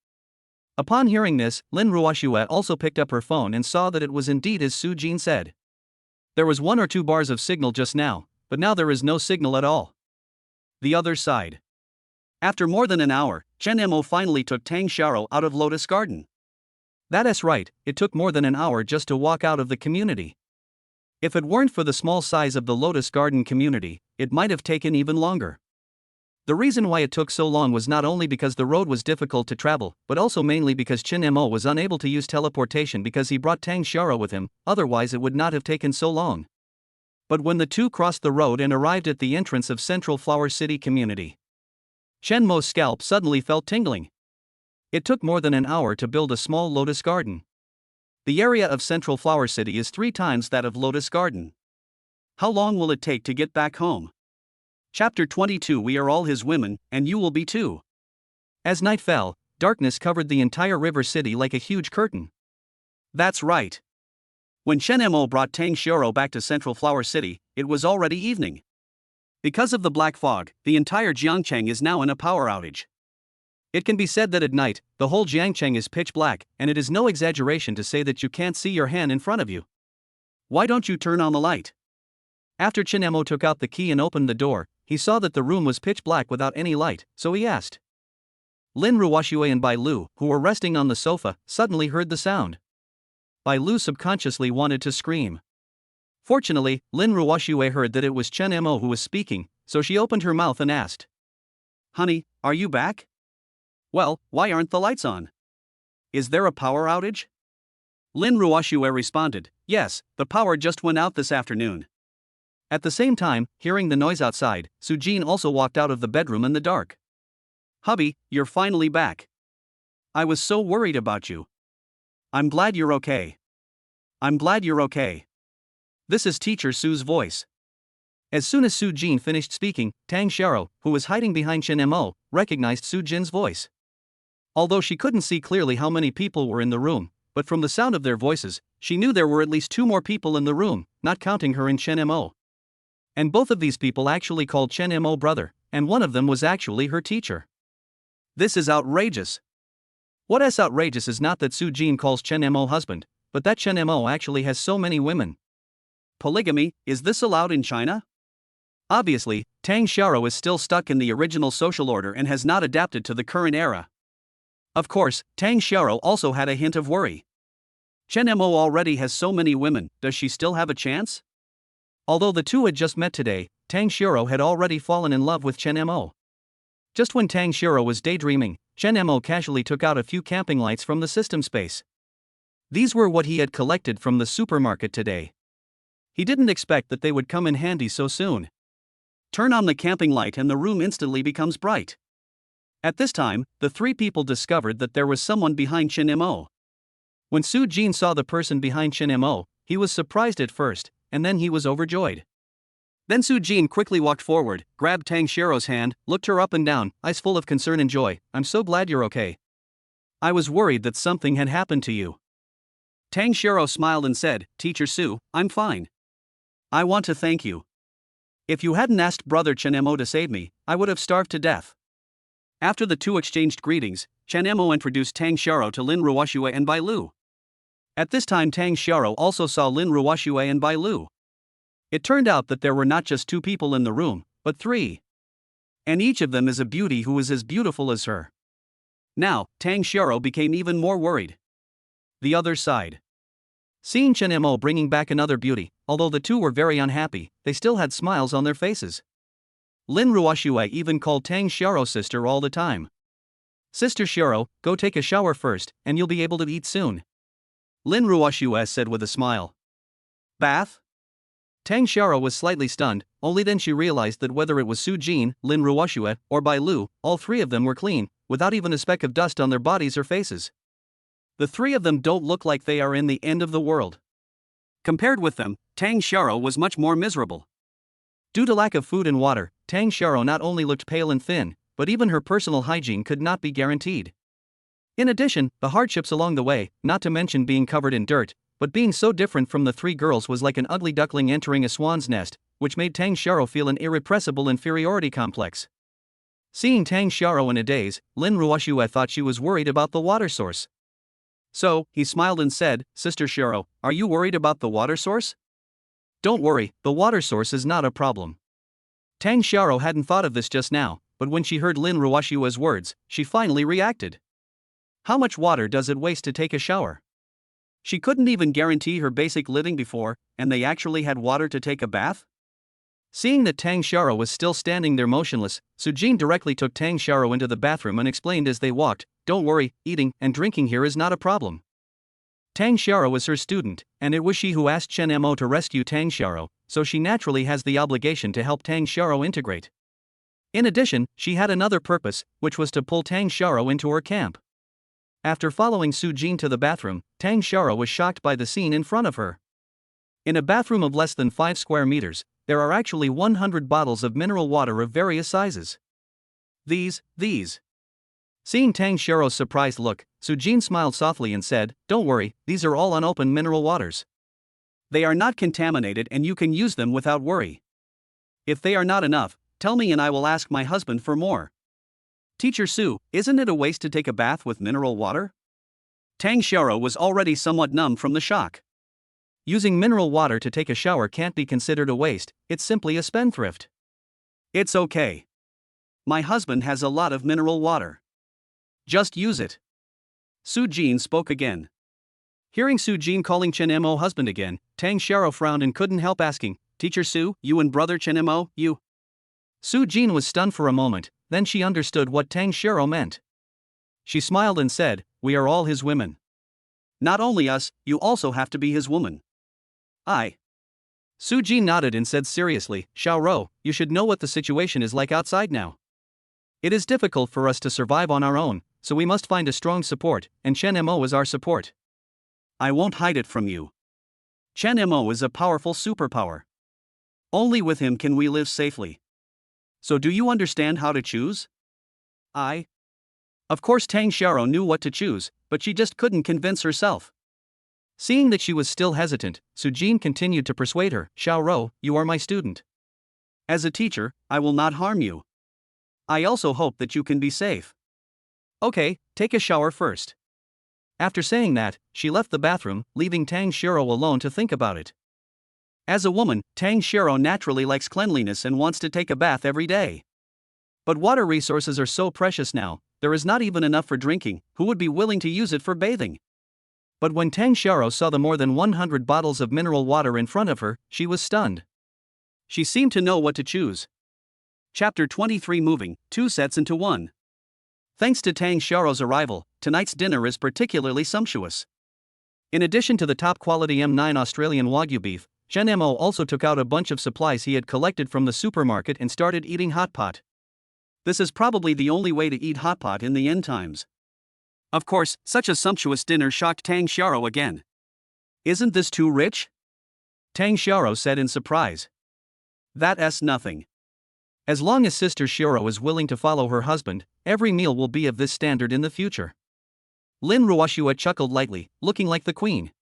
Upon hearing this, Lin Ruoxue also picked up her phone and saw that it was indeed as Su Jin said. There was 1 or 2 bars of signal just now, but now there is no signal at all. The other side. After more than an hour, Chen Mo finally took Tang Xiao out of Lotus Garden. That's right, it took more than an hour just to walk out of the community. If it weren't for the small size of the Lotus Garden community, it might have taken even longer. The reason why it took so long was not only because the road was difficult to travel, but also mainly because Chen Mo was unable to use teleportation because he brought Tang Xiao with him, otherwise it would not have taken so long. But when the two crossed the road and arrived at the entrance of Central Flower City community, Chen Mo's scalp suddenly felt tingling. It took more than an hour to build a small lotus garden. The area of Central Flower City is 3 times that of Lotus Garden. How long will it take to get back home? Chapter 22. We are all his women, and you will be too. As night fell, darkness covered the entire river city like a huge curtain. That's right. When Chen Mo brought Tang Xiao back to Central Flower City, it was already evening. Because of the black fog, the entire Jiangcheng is now in a power outage. It can be said that at night, the whole Jiangcheng is pitch black, and it is no exaggeration to say that you can't see your hand in front of you. Why don't you turn on the light? After Chen Mo took out the key and opened the door, he saw that the room was pitch black without any light, so he asked. Lin Ruoxue and Bai Lu, who were resting on the sofa, suddenly heard the sound. Bai Lu subconsciously wanted to scream. Fortunately, Lin Ruoxue heard that it was Chen Mo who was speaking, so she opened her mouth and asked. Honey, are you back? Well, why aren't the lights on? Is there a power outage? Lin Ruoxue responded, Yes, the power just went out this afternoon. At the same time, hearing the noise outside, Su Jin also walked out of the bedroom in the dark. Hubby, you're finally back. I was so worried about you. I'm glad you're okay. I'm glad you're okay. This is Teacher Su's voice. As soon as Su Jin finished speaking, Tang Xiao, who was hiding behind Chen Mo, recognized Su Jin's voice. Although she couldn't see clearly how many people were in the room, but from the sound of their voices, she knew there were at least 2 more people in the room, not counting her and Chen Mo. And both of these people actually called Chen Mo brother, and one of them was actually her teacher. This is outrageous. What is outrageous is not that Su Jin calls Chen Mo husband, but that Chen Mo actually has so many women. Polygamy, is this allowed in China? Obviously, Tang Xiao is still stuck in the original social order and has not adapted to the current era. Of course, Tang Xiao also had a hint of worry. Chen Mo already has so many women, does she still have a chance? Although the two had just met today, Tang Xiao had already fallen in love with Chen Mo. Just when Tang Xiao was daydreaming, Chen Mo casually took out a few camping lights from the system space. These were what he had collected from the supermarket today. He didn't expect that they would come in handy so soon. Turn on the camping light and the room instantly becomes bright. At this time, the 3 people discovered that there was someone behind Chen Mo. When Su Jin saw the person behind Chen Mo, he was surprised at first, and then he was overjoyed. Then Su Jin quickly walked forward, grabbed Tang Xiao's hand, looked her up and down, eyes full of concern and joy. I'm so glad you're okay. I was worried that something had happened to you. Tang Xiao smiled and said, Teacher Su, I'm fine. I want to thank you. If you hadn't asked Brother Chen Mo to save me, I would have starved to death. After the two exchanged greetings, Chen Mo introduced Tang Xiao to Lin Ruoxue and Bai Lu. At this time Tang Xiao also saw Lin Ruoxue and Bai Lu. It turned out that there were not just 2 people in the room, but 3. And each of them is a beauty who is as beautiful as her. Now, Tang Xiao became even more worried. The other side. Seeing Chen Mo bringing back another beauty, although the two were very unhappy, they still had smiles on their faces. Lin Ruoxue even called Tang Xiao sister all the time. Sister Xiao, go take a shower first, and you'll be able to eat soon. Lin Ruoxue said with a smile. Bath? Tang Xiaoro was slightly stunned, only then she realized that whether it was Su Jin, Lin Ruoxue, or Bai Lu, all three of them were clean, without even a speck of dust on their bodies or faces. The three of them don't look like they are in the end of the world. Compared with them, Tang Xiaoro was much more miserable. Due to lack of food and water, Tang Xiaoro not only looked pale and thin, but even her personal hygiene could not be guaranteed. In addition, the hardships along the way, not to mention being covered in dirt, but being so different from the three girls was like an ugly duckling entering a swan's nest, which made Tang Xiaoro feel an irrepressible inferiority complex. Seeing Tang Xiaoro in a daze, Lin Ruoxue thought she was worried about the water source. So, he smiled and said, "Sister Xiaoro, are you worried about the water source?" "Don't worry, the water source is not a problem." Tang Xiaoro hadn't thought of this just now, but when she heard Lin Ruoxue's words, she finally reacted. How much water does it waste to take a shower? She couldn't even guarantee her basic living before, and they actually had water to take a bath? Seeing that Tang Xiaoro was still standing there motionless, Su Jin directly took Tang Xiaoro into the bathroom and explained as they walked, "Don't worry, eating and drinking here is not a problem." Tang Xiaoro was her student, and it was she who asked Chen Mo to rescue Tang Xiaoro, so she naturally has the obligation to help Tang Xiaoro integrate. In addition, she had another purpose, which was to pull Tang Xiaoro into her camp. After following Su Jin to the bathroom, Tang Xiaoro was shocked by the scene in front of her. In a bathroom of less than 5 square meters, there are actually 100 bottles of mineral water of various sizes. These. Seeing Tang Xiaoro's surprised look, Su Jin smiled softly and said, "Don't worry, these are all unopened mineral waters. They are not contaminated and you can use them without worry. If they are not enough, tell me and I will ask my husband for more." "Teacher Su, isn't it a waste to take a bath with mineral water?" Tang Xiaoro was already somewhat numb from the shock. Using mineral water to take a shower can't be considered a waste, it's simply a spendthrift. "It's okay. My husband has a lot of mineral water. Just use it." Su Jin spoke again. Hearing Su Jin calling Chen Mo husband again, Tang Xiaoro frowned and couldn't help asking, "Teacher Su, you and brother Chen Mo, you?" Su Jin was stunned for a moment, then she understood what Tang Xiaoro meant. She smiled and said, "We are all his women. Not only us, you also have to be his woman." Su Jin nodded and said seriously, "Xiaoro, you should know what the situation is like outside now. It is difficult for us to survive on our own, so we must find a strong support, and Chen Mo is our support. I won't hide it from you. Chen Mo is a powerful superpower. Only with him can we live safely. So do you understand how to choose?" Of course Tang Xiaoro knew what to choose, but she just couldn't convince herself. Seeing that she was still hesitant, Su Jin continued to persuade her, "Xiaoro, you are my student. As a teacher, I will not harm you. I also hope that you can be safe. Okay, take a shower first." After saying that, she left the bathroom, leaving Tang Xiaoro alone to think about it. As a woman, Tang Xiaoro naturally likes cleanliness and wants to take a bath every day. But water resources are so precious now, there is not even enough for drinking, who would be willing to use it for bathing? But when Tang Xiaoro saw the more than 100 bottles of mineral water in front of her, she was stunned. She seemed to know what to choose. Chapter 23 Moving 2 sets into 1. Thanks to Tang Xiaoro's arrival, tonight's dinner is particularly sumptuous. In addition to the top quality M9 Australian Wagyu beef, Chen Mo also took out a bunch of supplies he had collected from the supermarket and started eating hot pot. This is probably the only way to eat hot pot in the end times. Of course, such a sumptuous dinner shocked Tang Xiaoro again. "Isn't this too rich?" Tang Xiaoro said in surprise. "That's nothing. As long as Sister Xiaoro is willing to follow her husband, every meal will be of this standard in the future." Lin Ruoxue chuckled lightly, looking like the queen.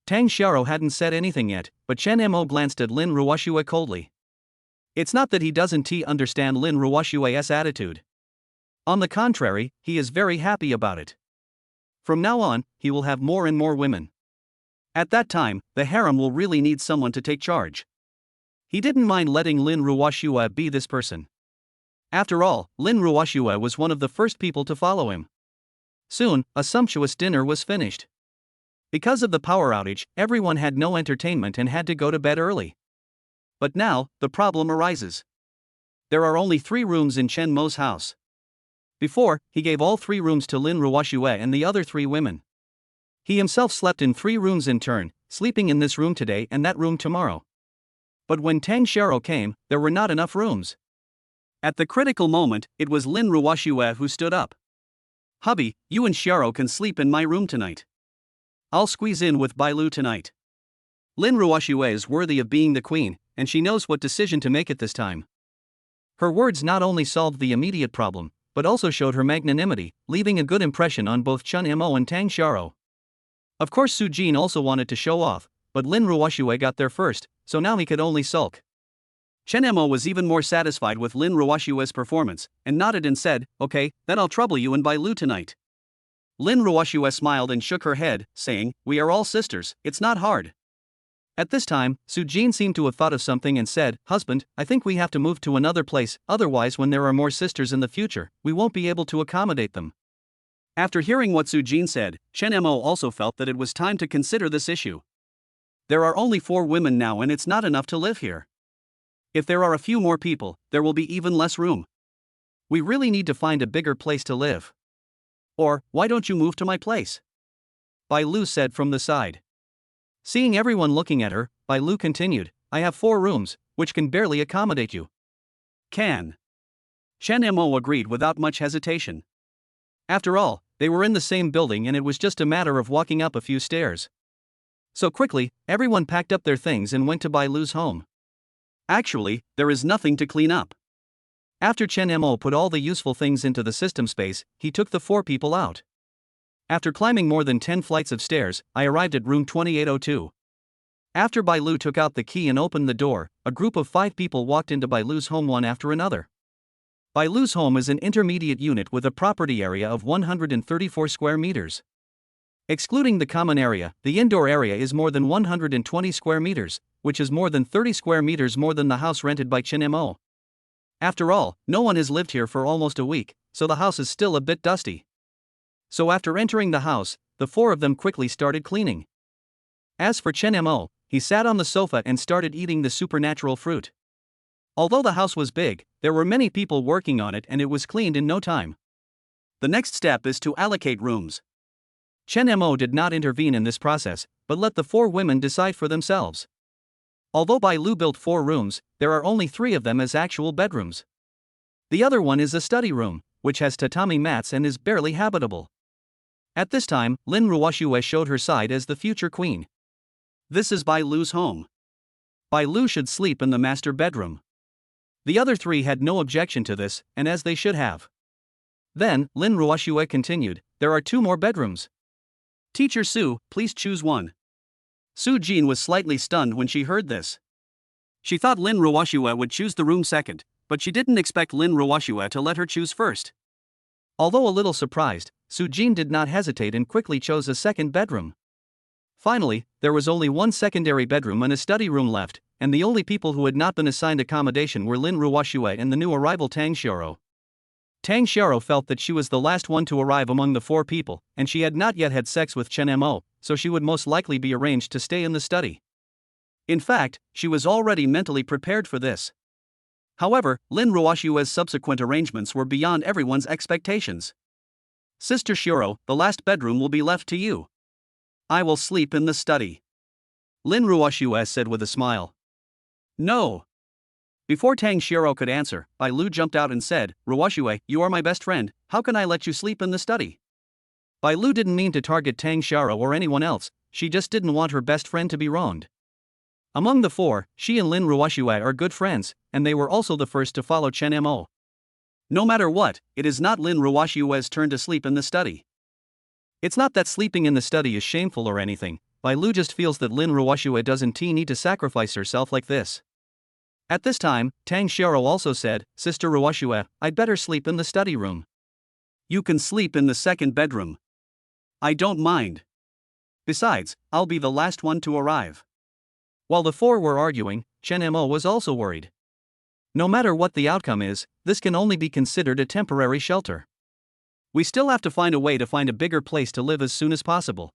Tang Xiaoro hadn't said anything yet, but Chen Mo glanced at Lin Ruoxue coldly. It's not that he doesn't understand Lin Ruoxue's attitude. On the contrary, he is very happy about it. From now on, he will have more and more women. At that time, the harem will really need someone to take charge. He didn't mind letting Lin Ruoxue be this person. After all, Lin Ruoxue was one of the first people to follow him. Soon, a sumptuous dinner was finished. Because of the power outage, everyone had no entertainment and had to go to bed early. But now, the problem arises. There are only 3 rooms in Chen Mo's house. Before, he gave all 3 rooms to Lin Ruoxue and the other 3 women. He himself slept in 3 rooms in turn, sleeping in this room today and that room tomorrow. But when Tang Xiao came, there were not enough rooms. At the critical moment, it was Lin Ruoxue who stood up. "Hubby, you and Xiao can sleep in my room tonight. I'll squeeze in with Bai Lu tonight." Lin Ruoxue is worthy of being the queen, and she knows what decision to make at this time. Her words not only solved the immediate problem, but also showed her magnanimity, leaving a good impression on both Chen Mo and Tang Xiao. Of course Su Jin also wanted to show off, but Lin Ruoxue got there first, so now he could only sulk. Chen Mo was even more satisfied with Lin Ruoxue's performance, and nodded and said, "Okay, then I'll trouble you and Bai Lu tonight." Lin Ruoxue smiled and shook her head, saying, "We are all sisters, it's not hard." At this time, Su Jin seemed to have thought of something and said, "Husband, I think we have to move to another place, otherwise when there are more sisters in the future, we won't be able to accommodate them." After hearing what Su Jin said, Chen Mo also felt that it was time to consider this issue. There are only 4 women now and it's not enough to live here. If there are a few more people, there will be even less room. We really need to find a bigger place to live. Or, why don't you move to my place? Bai Lu said from the side. Seeing everyone looking at her, Bai Lu continued, "I have 4 rooms, which can barely accommodate you." Can. Chen Mo agreed without much hesitation. After all, they were in the same building and it was just a matter of walking up a few stairs. So quickly, everyone packed up their things and went to Bai Lu's home. Actually, there is nothing to clean up. After Chen Mo put all the useful things into the system space, he took the 4 people out. After climbing more than 10 flights of stairs, I arrived at room 2802. After Bai Lu took out the key and opened the door, a group of 5 people walked into Bai Lu's home one after another. Bai Lu's home is an intermediate unit with a property area of 134 square meters. Excluding the common area, the indoor area is more than 120 square meters, which is more than 30 square meters more than the house rented by Chen Mo. After all, no one has lived here for almost a week, so the house is still a bit dusty. So after entering the house, the 4 of them quickly started cleaning. As for Chen Mo, he sat on the sofa and started eating the supernatural fruit. Although the house was big, there were many people working on it and it was cleaned in no time. The next step is to allocate rooms. Chen Mo did not intervene in this process, but let the 4 women decide for themselves. Although Bai Lu built 4 rooms, there are only 3 of them as actual bedrooms. The other one is a study room, which has tatami mats and is barely habitable. At this time, Lin Ruoxue showed her side as the future queen. This is Bai Lu's home. Bai Lu should sleep in the master bedroom. The other 3 had no objection to this, and as they should have. Then, Lin Ruoxue continued, "There are 2 more bedrooms. Teacher Su, please choose one." Su Jin was slightly stunned when she heard this. She thought Lin Ruoxue would choose the room second, but she didn't expect Lin Ruoxue to let her choose first. Although a little surprised, Su Jin did not hesitate and quickly chose a second bedroom. Finally, there was only one secondary bedroom and a study room left, and the only people who had not been assigned accommodation were Lin Ruoxue and the new arrival Tang Xiao. Tang Xiao felt that she was the last one to arrive among the 4 people, and she had not yet had sex with Chen Mo, so she would most likely be arranged to stay in the study. In fact, she was already mentally prepared for this. However, Lin Ruoxue's subsequent arrangements were beyond everyone's expectations. "Sister Xiao, the last bedroom will be left to you. I will sleep in the study," Lin Ruoxue said with a smile. "No." Before Tang Xiao could answer, Bai Lu jumped out and said, "Ruoxue, you are my best friend, how can I let you sleep in the study?" Bai Lu didn't mean to target Tang Xiao or anyone else, she just didn't want her best friend to be wronged. Among the 4, she and Lin Ruoxue are good friends, and they were also the first to follow Chen Mo. No matter what, it is not Lin Ruoxue's turn to sleep in the study. It's not that sleeping in the study is shameful or anything, Bai Lu just feels that Lin Ruoxue doesn't need to sacrifice herself like this. At this time, Tang Xiao also said, "Sister Ruoxue, I'd better sleep in the study room." "You can sleep in the second bedroom. I don't mind. Besides, I'll be the last one to arrive." While the 4 were arguing, Chen Mo was also worried. No matter what the outcome is, this can only be considered a temporary shelter. We still have to find a way to find a bigger place to live as soon as possible.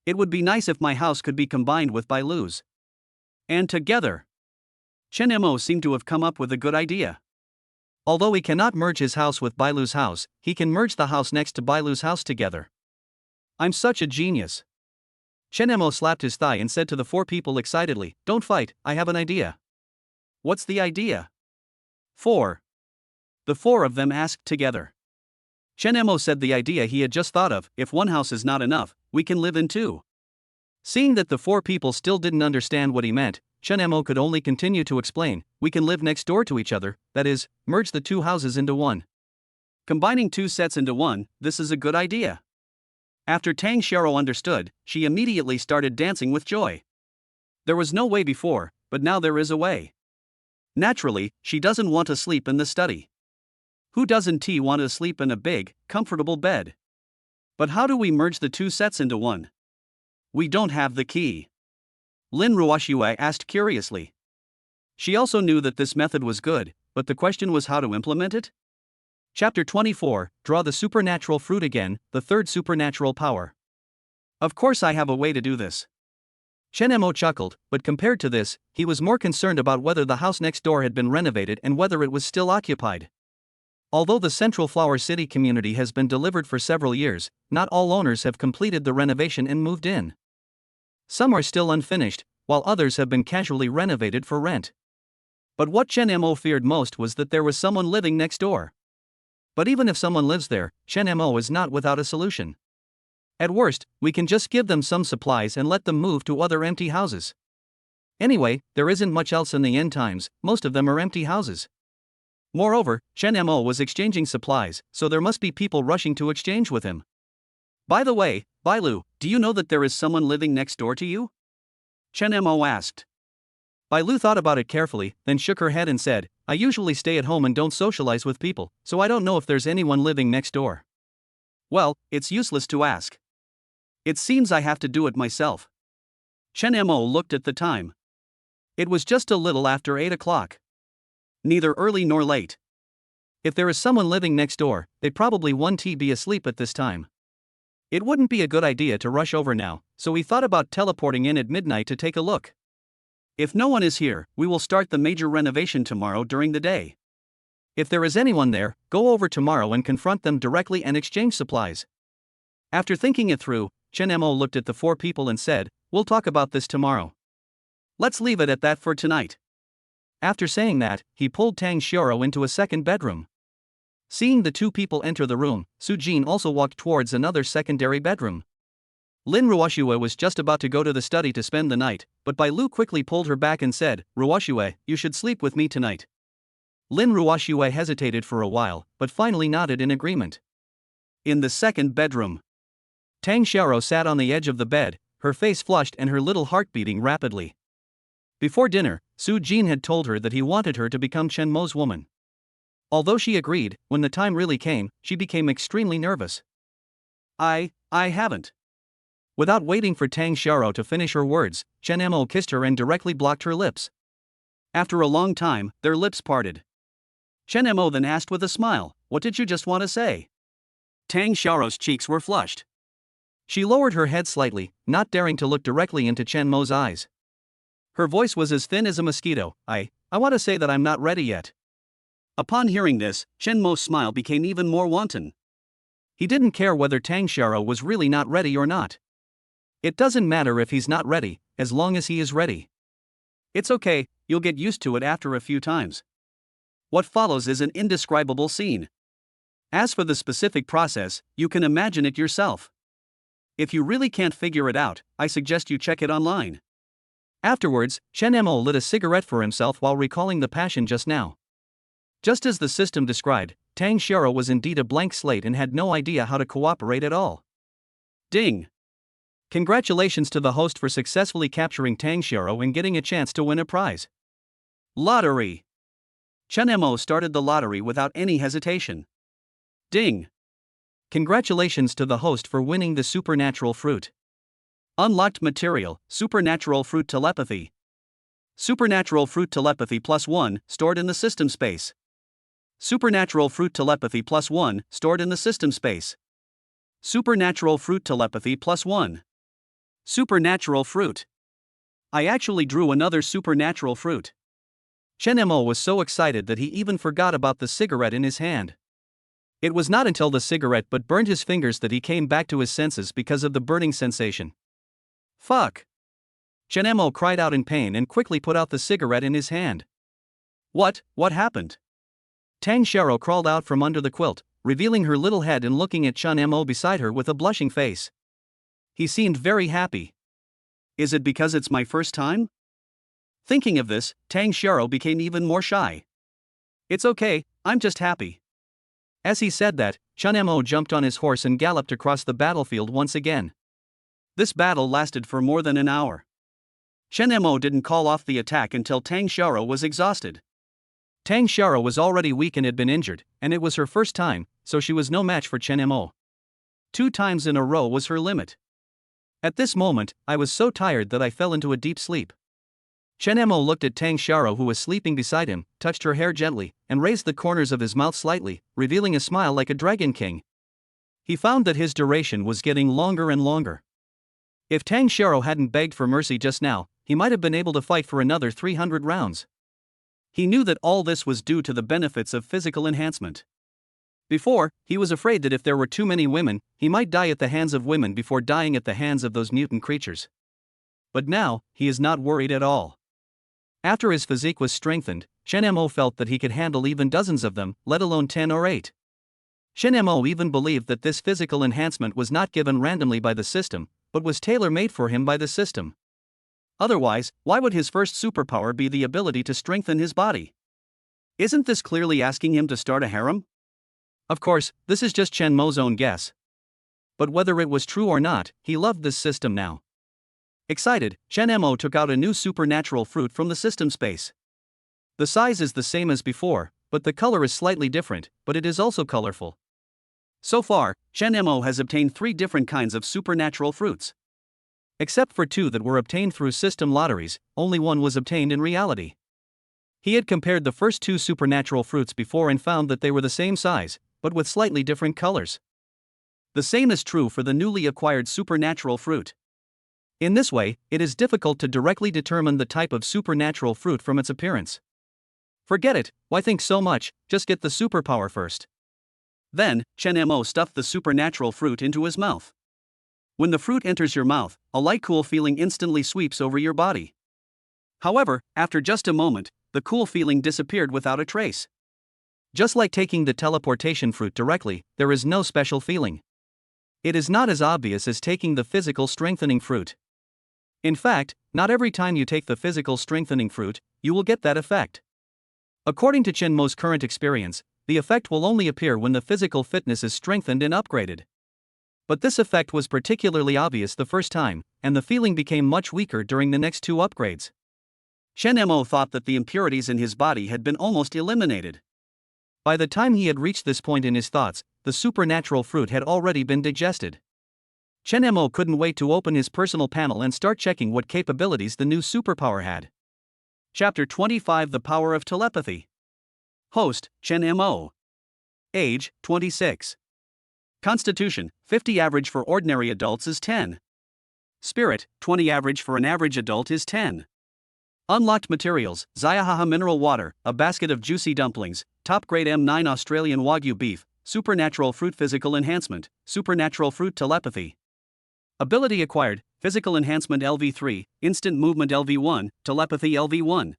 It would be nice if my house could be combined with Bai Lu's. And together. Chen Mo seemed to have come up with a good idea. Although he cannot merge his house with Bai Lu's house, he can merge the house next to Bai Lu's house together. I'm such a genius. Chen Mo slapped his thigh and said to the 4 people excitedly, "Don't fight, I have an idea." What's the idea? 4. The four of them asked together. Chen Mo said the idea he had just thought of: if one house is not enough, we can live in two. Seeing that the four people still didn't understand what he meant, Chen Mo could only continue to explain: we can live next door to each other, that is, merge the two houses into one. Combining two sets into one, this is a good idea. After Tang Xiao understood, she immediately started dancing with joy. There was no way before, but now there is a way. Naturally, she doesn't want to sleep in the study. Who doesn't want to sleep in a big, comfortable bed? But how do we merge the two sets into one? We don't have the key. Lin Ruoxue asked curiously. She also knew that this method was good, but the question was how to implement it? Chapter 24, Draw the Supernatural Fruit Again, the third supernatural power. Of course I have a way to do this. Chen Mo chuckled, but compared to this, he was more concerned about whether the house next door had been renovated and whether it was still occupied. Although the Central Flower City community has been delivered for several years, not all owners have completed the renovation and moved in. Some are still unfinished, while others have been casually renovated for rent. But what Chen Mo feared most was that there was someone living next door. But even if someone lives there, Chen Mo is not without a solution. At worst, we can just give them some supplies and let them move to other empty houses. Anyway, there isn't much else in the end times, most of them are empty houses. Moreover, Chen Mo was exchanging supplies, so there must be people rushing to exchange with him. By the way, Bailu, do you know that there is someone living next door to you? Chen Mo asked. Bailu thought about it carefully, then shook her head and said, I usually stay at home and don't socialize with people, so I don't know if there's anyone living next door. Well, it's useless to ask. It seems I have to do it myself. Chen Mo looked at the time. It was just a little after 8 o'clock. Neither early nor late. If there is someone living next door, they probably won't be asleep at this time. It wouldn't be a good idea to rush over now, so we thought about teleporting in at midnight to take a look. If no one is here, we will start the major renovation tomorrow during the day. If there is anyone there, go over tomorrow and confront them directly and exchange supplies. After thinking it through, Chen Mo looked at the four people and said, we'll talk about this tomorrow. Let's leave it at that for tonight. After saying that, he pulled Tang Xiao into a second bedroom. Seeing the two people enter the room, Su Jin also walked towards another secondary bedroom. Lin Ruoxue was just about to go to the study to spend the night, but Bai Lu quickly pulled her back and said, Ruoxue, you should sleep with me tonight. Lin Ruoxue hesitated for a while, but finally nodded in agreement. In the second bedroom, Tang Xiao sat on the edge of the bed, her face flushed and her little heart beating rapidly. Before dinner, Su Jin had told her that he wanted her to become Chen Mo's woman. Although she agreed, when the time really came, she became extremely nervous. I haven't. Without waiting for Tang Xiao to finish her words, Chen Mo kissed her and directly blocked her lips. After a long time, their lips parted. Chen Mo then asked with a smile, what did you just want to say? Tang Xiao's cheeks were flushed. She lowered her head slightly, not daring to look directly into Chen Mo's eyes. Her voice was as thin as a mosquito. I want to say that I'm not ready yet. Upon hearing this, Chen Mo's smile became even more wanton. He didn't care whether Tang Xiao was really not ready or not. It doesn't matter if he's not ready, as long as he is ready. It's okay, you'll get used to it after a few times. What follows is an indescribable scene. As for the specific process, you can imagine it yourself. If you really can't figure it out, I suggest you check it online. Afterwards, Chen Mo lit a cigarette for himself while recalling the passion just now. Just as the system described, Tang Xiao was indeed a blank slate and had no idea how to cooperate at all. Ding! Congratulations to the host for successfully capturing Tang Xiao and getting a chance to win a prize. Lottery! Chen Mo started the lottery without any hesitation. Ding! Congratulations to the host for winning the supernatural fruit. Unlocked material, supernatural fruit telepathy. Supernatural fruit telepathy +1, stored in the system space. Supernatural fruit telepathy +1, stored in the system space. Supernatural fruit telepathy +1. Supernatural fruit. I actually drew another supernatural fruit. Chen Mo was so excited that he even forgot about the cigarette in his hand. It was not until the cigarette butt burned his fingers that he came back to his senses because of the burning sensation. Fuck! Chen Mo cried out in pain and quickly put out the cigarette in his hand. What happened? Tang Xiao crawled out from under the quilt, revealing her little head and looking at Chen Mo beside her with a blushing face. He seemed very happy. Is it because it's my first time? Thinking of this, Tang Xiao became even more shy. It's okay, I'm just happy. As he said that, Chen Mo jumped on his horse and galloped across the battlefield once again. This battle lasted for more than an hour. Chen Mo didn't call off the attack until Tang Xiao was exhausted. Tang Xiao was already weak and had been injured, and it was her first time, so she was no match for Chen Mo. 2 times in a row was her limit. At this moment, I was so tired that I fell into a deep sleep. Chen Mo looked at Tang Xiao, who was sleeping beside him, touched her hair gently, and raised the corners of his mouth slightly, revealing a smile like a dragon king. He found that his duration was getting longer and longer. If Tang Xiao hadn't begged for mercy just now, he might have been able to fight for another 300 rounds. He knew that all this was due to the benefits of physical enhancement. Before, he was afraid that if there were too many women, he might die at the hands of women before dying at the hands of those mutant creatures. But now, he is not worried at all. After his physique was strengthened, Chen Mo felt that he could handle even dozens of them, let alone 10 or 8. Chen Mo even believed that this physical enhancement was not given randomly by the system, but was tailor-made for him by the system. Otherwise, why would his first superpower be the ability to strengthen his body? Isn't this clearly asking him to start a harem? Of course, this is just Chen Mo's own guess. But whether it was true or not, he loved this system now. Excited, Chen Mo took out a new supernatural fruit from the system space. The size is the same as before, but the color is slightly different, but it is also colorful. So far, Chen Mo has obtained 3 different kinds of supernatural fruits. Except for 2 that were obtained through system lotteries, only 1 was obtained in reality. He had compared the first 2 supernatural fruits before and found that they were the same size, but with slightly different colors. The same is true for the newly acquired supernatural fruit. In this way, it is difficult to directly determine the type of supernatural fruit from its appearance. Forget it, why think so much, just get the superpower first. Then, Chen Mo stuffed the supernatural fruit into his mouth. When the fruit enters your mouth, a light cool feeling instantly sweeps over your body. However, after just a moment, the cool feeling disappeared without a trace. Just like taking the teleportation fruit directly, there is no special feeling. It is not as obvious as taking the physical strengthening fruit. In fact, not every time you take the physical strengthening fruit, you will get that effect. According to Chen Mo's current experience, the effect will only appear when the physical fitness is strengthened and upgraded. But this effect was particularly obvious the first time, and the feeling became much weaker during the next 2 upgrades. Chen Mo thought that the impurities in his body had been almost eliminated. By the time he had reached this point in his thoughts, the supernatural fruit had already been digested. Chen Mo couldn't wait to open his personal panel and start checking what capabilities the new superpower had. Chapter 25: The Power of Telepathy. Host, Chen Mo. Age, 26. Constitution, 50 average for ordinary adults is 10. Spirit, 20 average for an average adult is 10. Unlocked materials: Zayahaha mineral water, a basket of juicy dumplings, top grade M9 Australian Wagyu beef, supernatural fruit physical enhancement, supernatural fruit telepathy. Ability acquired: physical enhancement LV3, instant movement LV1, telepathy LV1.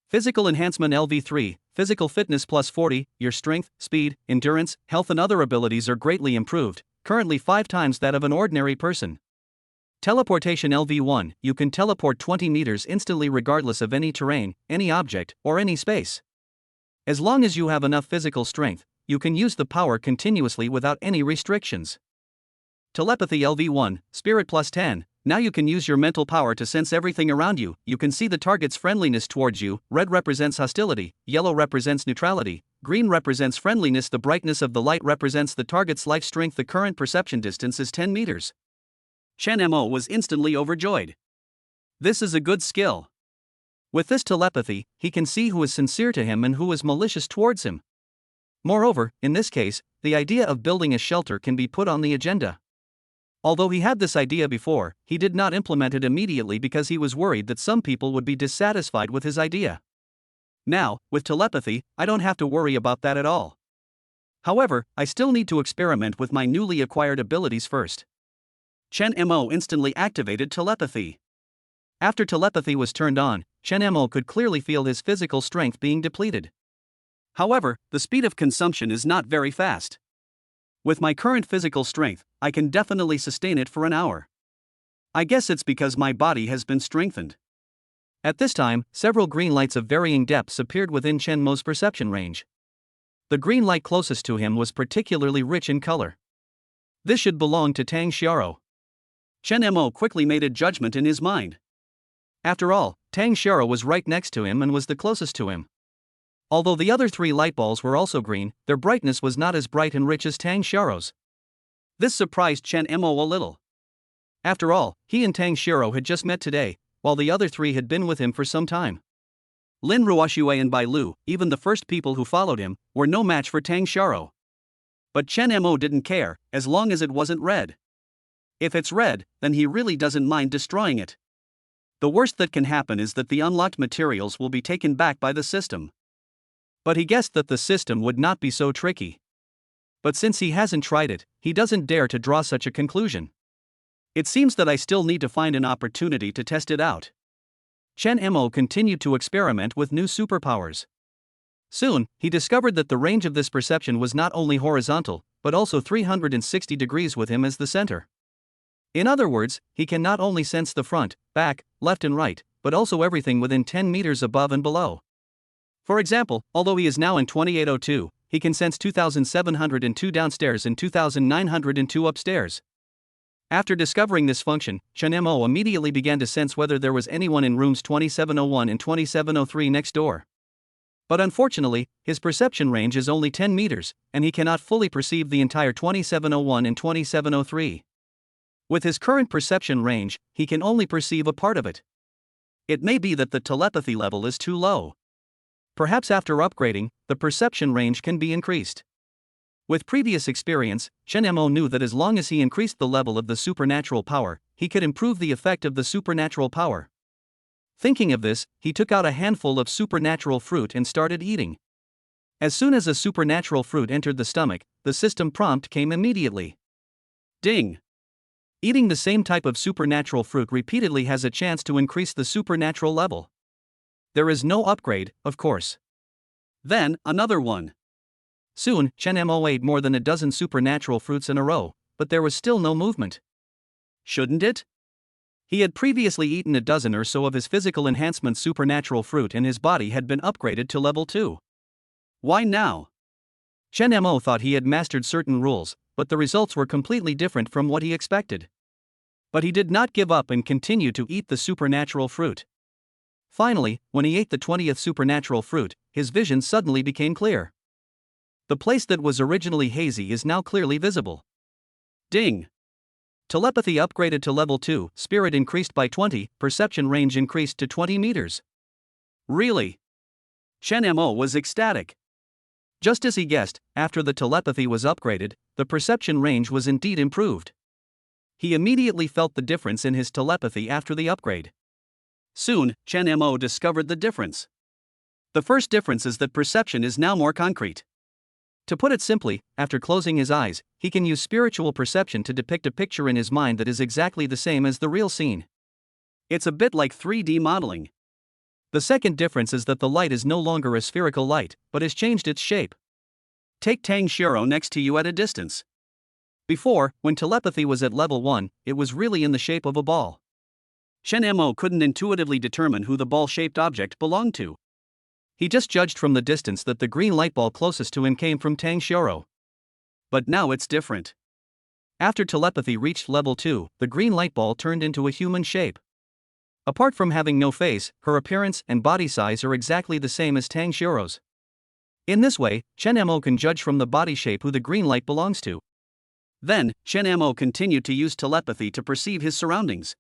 Physical enhancement LV3, physical fitness plus 40, your strength, speed, endurance, health and other abilities are greatly improved, currently 5 times that of an ordinary person. Teleportation LV1, you can teleport 20 meters instantly regardless of any terrain, any object, or any space. As long as you have enough physical strength, you can use the power continuously without any restrictions. Telepathy LV1, Spirit plus 10, now you can use your mental power to sense everything around you. You can see the target's friendliness towards you. Red represents hostility, yellow represents neutrality, green represents friendliness. The brightness of the light represents the target's life strength. The current perception distance is 10 meters. Chen Mo was instantly overjoyed. This is a good skill. With this telepathy, he can see who is sincere to him and who is malicious towards him. Moreover, in this case, the idea of building a shelter can be put on the agenda. Although he had this idea before, he did not implement it immediately because he was worried that some people would be dissatisfied with his idea. Now, with telepathy, I don't have to worry about that at all. However, I still need to experiment with my newly acquired abilities first. Chen Mo instantly activated telepathy. After telepathy was turned on, Chen Mo could clearly feel his physical strength being depleted. However, the speed of consumption is not very fast. With my current physical strength, I can definitely sustain it for an hour. I guess it's because my body has been strengthened. At this time, several green lights of varying depths appeared within Chen Mo's perception range. The green light closest to him was particularly rich in color. This should belong to Tang Xiao. Chen Mo quickly made a judgment in his mind. After all, Tang Xiao was right next to him and was the closest to him. Although the other 3 light balls were also green, their brightness was not as bright and rich as Tang Xiao's. This surprised Chen Mo a little. After all, he and Tang Xiao had just met today, while the other 3 had been with him for some time. Lin Ruoxue and Bai Lu, even the first people who followed him, were no match for Tang Xiao. But Chen Mo didn't care, as long as it wasn't red. If it's red, then he really doesn't mind destroying it. The worst that can happen is that the unlocked materials will be taken back by the system. But he guessed that the system would not be so tricky. But since he hasn't tried it, he doesn't dare to draw such a conclusion. It seems that I still need to find an opportunity to test it out. Chen Mo continued to experiment with new superpowers. Soon, he discovered that the range of this perception was not only horizontal, but also 360 degrees with him as the center. In other words, he can not only sense the front, back, left and right, but also everything within 10 meters above and below. For example, although he is now in 2802, he can sense 2702 downstairs and 2902 upstairs. After discovering this function, Chen Mo immediately began to sense whether there was anyone in rooms 2701 and 2703 next door. But unfortunately, his perception range is only 10 meters, and he cannot fully perceive the entire 2701 and 2703. With his current perception range, he can only perceive a part of it. It may be that the telepathy level is too low. Perhaps after upgrading, the perception range can be increased. With previous experience, Chen Mo knew that as long as he increased the level of the supernatural power, he could improve the effect of the supernatural power. Thinking of this, he took out a handful of supernatural fruit and started eating. As soon as a supernatural fruit entered the stomach, the system prompt came immediately. Ding! Eating the same type of supernatural fruit repeatedly has a chance to increase the supernatural level. There is no upgrade, of course. Then, another one. Soon, Chen Mo ate more than a dozen supernatural fruits in a row, but there was still no movement. Shouldn't it? He had previously eaten a dozen or so of his physical enhancement supernatural fruit and his body had been upgraded to level 2. Why now? Chen Mo thought he had mastered certain rules, but the results were completely different from what he expected. But he did not give up and continued to eat the supernatural fruit. Finally, when he ate the 20th supernatural fruit, his vision suddenly became clear. The place that was originally hazy is now clearly visible. Ding! Telepathy upgraded to level 2, spirit increased by 20, perception range increased to 20 meters. Really? Chen Mo was ecstatic. Just as he guessed, after the telepathy was upgraded, the perception range was indeed improved. He immediately felt the difference in his telepathy after the upgrade. Soon, Chen Mo discovered the difference. The first difference is that perception is now more concrete. To put it simply, after closing his eyes, he can use spiritual perception to depict a picture in his mind that is exactly the same as the real scene. It's a bit like 3D modeling. The second difference is that the light is no longer a spherical light, but has changed its shape. Take Tang Xiao next to you at a distance. Before, when telepathy was at level 1, it was really in the shape of a ball. Chen Mo couldn't intuitively determine who the ball-shaped object belonged to. He just judged from the distance that the green light ball closest to him came from Tang Xiao. But now it's different. After telepathy reached level 2, the green light ball turned into a human shape. Apart from having no face, her appearance and body size are exactly the same as Tang Xiao's. In this way, Chen Mo can judge from the body shape who the green light belongs to. Then, Chen Mo continued to use telepathy to perceive his surroundings.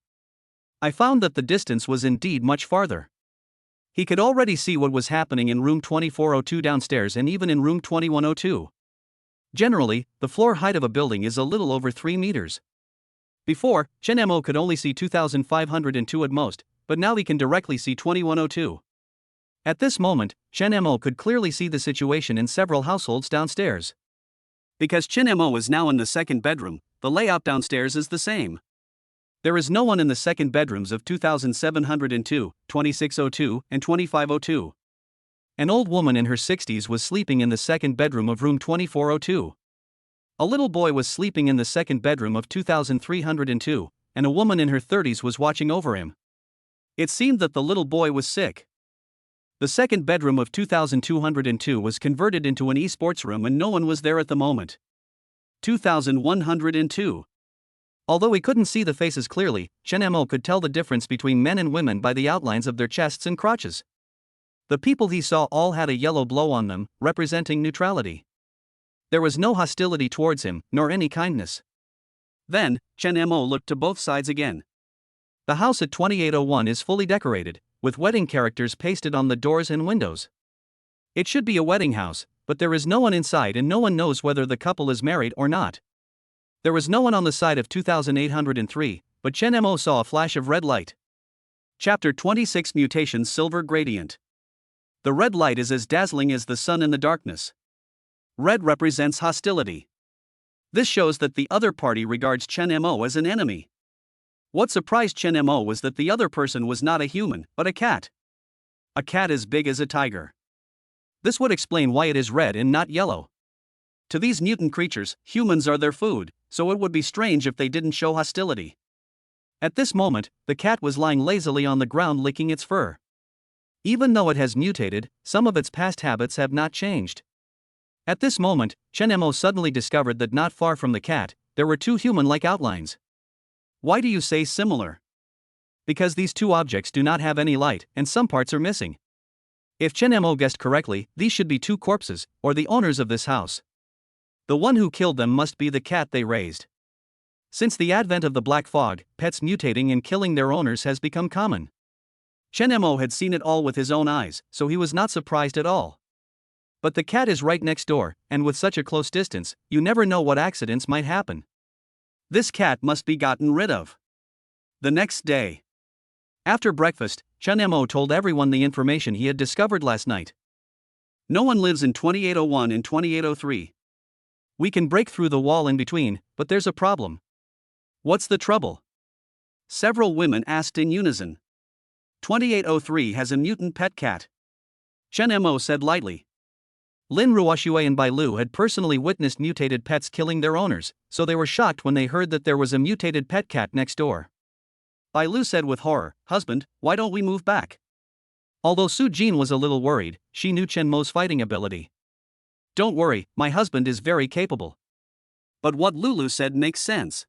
I found that the distance was indeed much farther. He could already see what was happening in room 2402 downstairs and even in room 2102. Generally, the floor height of a building is a little over 3 meters. Before, Chen Mo could only see 2502 at most, but now he can directly see 2102. At this moment, Chen Mo could clearly see the situation in several households downstairs. Because Chen Mo is now in the second bedroom, the layout downstairs is the same. There is no one in the second bedrooms of 2702, 2602, and 2502. An old woman in her 60s was sleeping in the second bedroom of room 2402. A little boy was sleeping in the second bedroom of 2302, and a woman in her 30s was watching over him. It seemed that the little boy was sick. The second bedroom of 2202 was converted into an esports room and no one was there at the moment. 2102. Although he couldn't see the faces clearly, Chen Mo could tell the difference between men and women by the outlines of their chests and crotches. The people he saw all had a yellow glow on them, representing neutrality. There was no hostility towards him, nor any kindness. Then, Chen Mo looked to both sides again. The house at 2801 is fully decorated, with wedding characters pasted on the doors and windows. It should be a wedding house, but there is no one inside and no one knows whether the couple is married or not. There was no one on the side of 2803, but Chen Mo saw a flash of red light. Chapter 26 Mutations Silver Gradient. The red light is as dazzling as the sun in the darkness. Red represents hostility. This shows that the other party regards Chen Mo as an enemy. What surprised Chen Mo was that the other person was not a human, but a cat. A cat as big as a tiger. This would explain why it is red and not yellow. To these mutant creatures, humans are their food, so it would be strange if they didn't show hostility. At this moment, the cat was lying lazily on the ground licking its fur. Even though it has mutated, some of its past habits have not changed. At this moment, Chen Mo suddenly discovered that not far from the cat, there were two human-like outlines. Why do you say similar? Because these two objects do not have any light, and some parts are missing. If Chen Mo guessed correctly, these should be two corpses, or the owners of this house. The one who killed them must be the cat they raised. Since the advent of the black fog, pets mutating and killing their owners has become common. Chen Mo had seen it all with his own eyes, so he was not surprised at all. But the cat is right next door, and with such a close distance, you never know what accidents might happen. This cat must be gotten rid of. The next day. After breakfast, Chen Mo told everyone the information he had discovered last night. No one lives in 2801 and 2803. We can break through the wall in between, but there's a problem. What's the trouble? Several women asked in unison. 2803 has a mutant pet cat. Chen Mo said lightly. Lin Ruoxue and Bai Lu had personally witnessed mutated pets killing their owners, so they were shocked when they heard that there was a mutated pet cat next door. Bai Lu said with horror, "Husband, why don't we move back?" Although Su Jin was a little worried, she knew Chen Mo's fighting ability. "Don't worry, my husband is very capable." But what Lulu said makes sense.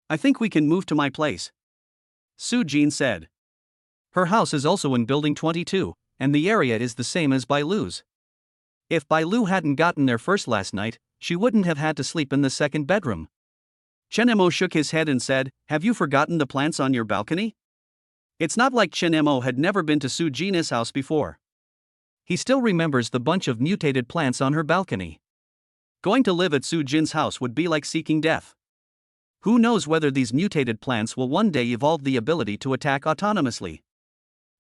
"I think we can move to my place," Su Jin said. Her house is also in building 22, and the area is the same as Bai Lu's. If Bai Lu hadn't gotten there first last night, she wouldn't have had to sleep in the second bedroom. Chen Mo shook his head and said, "Have you forgotten the plants on your balcony?" It's not like Chen Mo had never been to Su Jin's house before. He still remembers the bunch of mutated plants on her balcony. Going to live at Su Jin's house would be like seeking death. Who knows whether these mutated plants will one day evolve the ability to attack autonomously.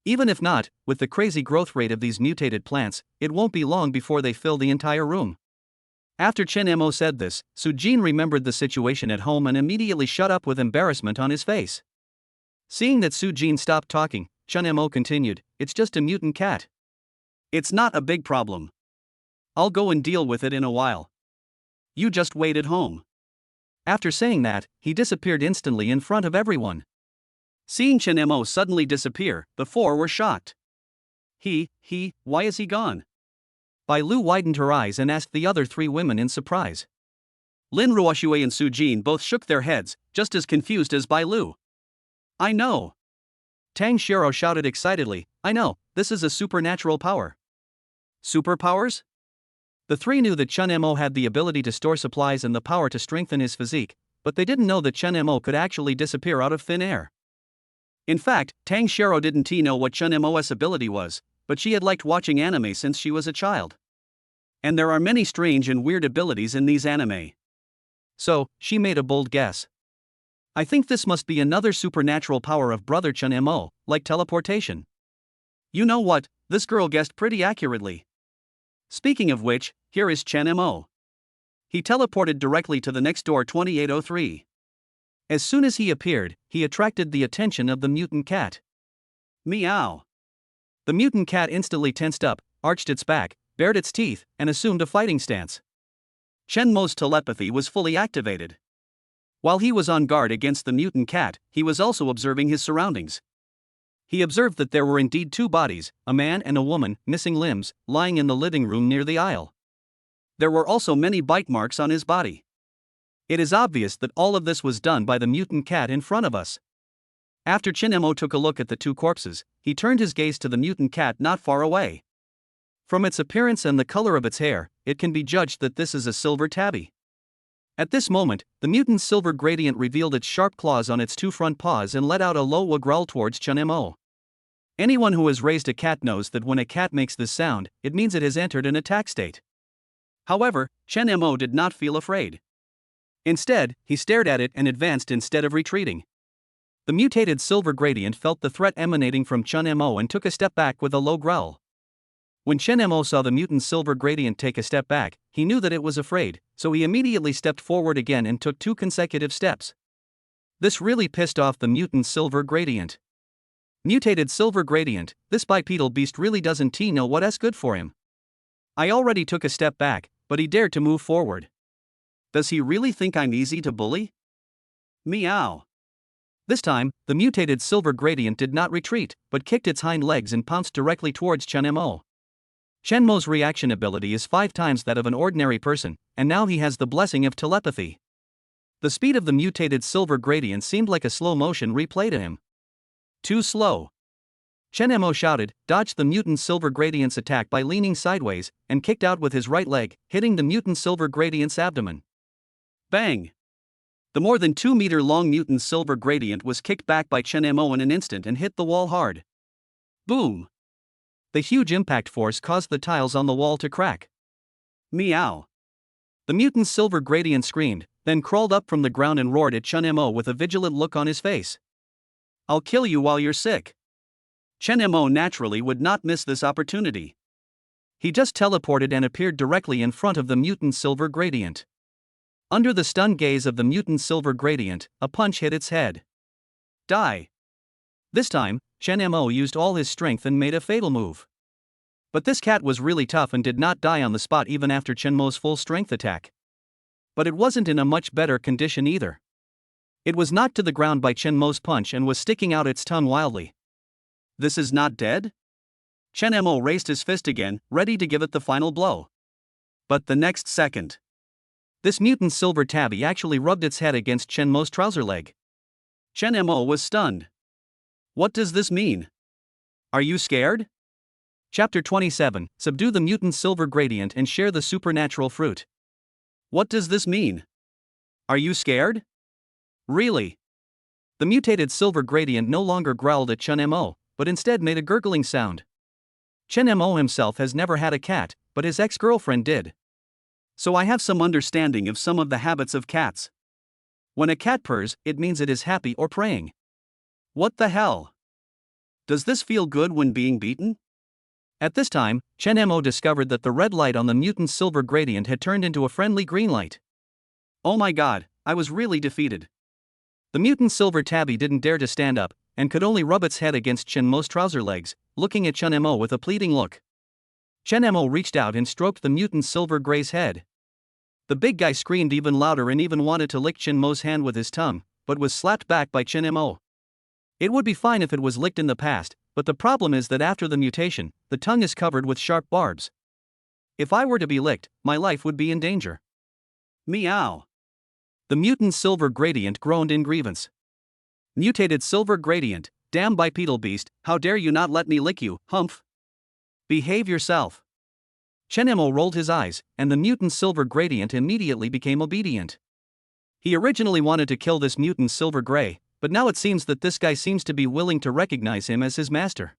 Even if not, with the crazy growth rate of these mutated plants, it won't be long before they fill the entire room. After Chen Mo said this, Su Jin remembered the situation at home and immediately shut up with embarrassment on his face. Seeing that Su Jin stopped talking, Chen Mo continued, "It's just a mutant cat. It's not a big problem. I'll go and deal with it in a while. You just wait at home." After saying that, he disappeared instantly in front of everyone. Seeing Chen Mo suddenly disappear, the four were shocked. Why is he gone? Bai Lu widened her eyes and asked the other three women in surprise. Lin Ruoxue and Su Jin both shook their heads, just as confused as Bai Lu. "I know." Tang Shiro shouted excitedly, "I know, this is a supernatural power." Superpowers? The three knew that Chen Mo had the ability to store supplies and the power to strengthen his physique, but they didn't know that Chen Mo could actually disappear out of thin air. In fact, Tang Shiro didn't know what Chen Mo's ability was, but she had liked watching anime since she was a child. And there are many strange and weird abilities in these anime. So, she made a bold guess. "I think this must be another supernatural power of brother Chen Mo, like teleportation." You know what, this girl guessed pretty accurately. Speaking of which, here is Chen Mo. He teleported directly to the next door 2803. As soon as he appeared, he attracted the attention of the mutant cat. Meow. The mutant cat instantly tensed up, arched its back, bared its teeth, and assumed a fighting stance. Shenmo's telepathy was fully activated. While he was on guard against the mutant cat, he was also observing his surroundings. He observed that there were indeed two bodies, a man and a woman, missing limbs, lying in the living room near the aisle. There were also many bite marks on his body. It is obvious that all of this was done by the mutant cat in front of us. After Shenmo took a look at the two corpses, he turned his gaze to the mutant cat not far away. From its appearance and the color of its hair, it can be judged that this is a silver tabby. At this moment, the mutant's silver gradient revealed its sharp claws on its two front paws and let out a low growl towards Shenmo. Anyone who has raised a cat knows that when a cat makes this sound, it means it has entered an attack state. However, Shenmo did not feel afraid. Instead, he stared at it and advanced instead of retreating. The mutated silver gradient felt the threat emanating from Shenmo and took a step back with a low growl. When Shenmo saw the mutant silver gradient take a step back, he knew that it was afraid, so he immediately stepped forward again and took 2 consecutive steps. This really pissed off the mutant silver gradient. Mutated silver gradient, this bipedal beast really doesn't know what's good for him. I already took a step back, but he dared to move forward. Does he really think I'm easy to bully? Meow. This time, the mutated silver gradient did not retreat, but kicked its hind legs and pounced directly towards Shenmo. Shenmo's reaction ability is 5 times that of an ordinary person, and now he has the blessing of telepathy. The speed of the mutated silver gradient seemed like a slow-motion replay to him. Too slow. Shenmo shouted, dodged the mutant silver gradient's attack by leaning sideways, and kicked out with his right leg, hitting the mutant silver gradient's abdomen. Bang! The more than 2-meter-long mutant silver gradient was kicked back by Shenmo in an instant and hit the wall hard. Boom! The huge impact force caused the tiles on the wall to crack. Meow! The mutant silver gradient screamed, then crawled up from the ground and roared at Shenmo with a vigilant look on his face. I'll kill you while you're sick. Shenmo naturally would not miss this opportunity. He just teleported and appeared directly in front of the mutant silver gradient. Under the stunned gaze of the mutant silver gradient, a punch hit its head. Die! This time, Shenmo used all his strength and made a fatal move. But this cat was really tough and did not die on the spot even after Shenmo's full strength attack. But it wasn't in a much better condition either. It was knocked to the ground by Shenmo's punch and was sticking out its tongue wildly. This is not dead? Shenmo raised his fist again, ready to give it the final blow. But the next second, this mutant silver tabby actually rubbed its head against Shenmo's trouser leg. Shenmo was stunned. What does this mean? Are you scared? Chapter 27, Subdue the mutant silver gradient and share the supernatural fruit. What does this mean? Are you scared? Really? The mutated silver gradient no longer growled at Shenmo, but instead made a gurgling sound. Shenmo himself has never had a cat, but his ex-girlfriend did. So I have some understanding of some of the habits of cats. When a cat purrs, it means it is happy or praying. What the hell? Does this feel good when being beaten? At this time, Shenmo discovered that the red light on the mutant silver gradient had turned into a friendly green light. Oh my god, I was really defeated. The mutant silver tabby didn't dare to stand up, and could only rub its head against Shenmo's trouser legs, looking at Shenmo with a pleading look. Shenmo reached out and stroked the mutant silver gray's head. The big guy screamed even louder and even wanted to lick Shenmo's hand with his tongue, but was slapped back by Shenmo. It would be fine if it was licked in the past, but the problem is that after the mutation, the tongue is covered with sharp barbs. If I were to be licked, my life would be in danger. Meow. The mutant silver gradient groaned in grievance. Mutated silver gradient, damn bipedal beast, how dare you not let me lick you, humph? Behave yourself. Shenmo rolled his eyes, and the mutant silver gradient immediately became obedient. He originally wanted to kill this mutant silver gray, but now it seems that this guy seems to be willing to recognize him as his master.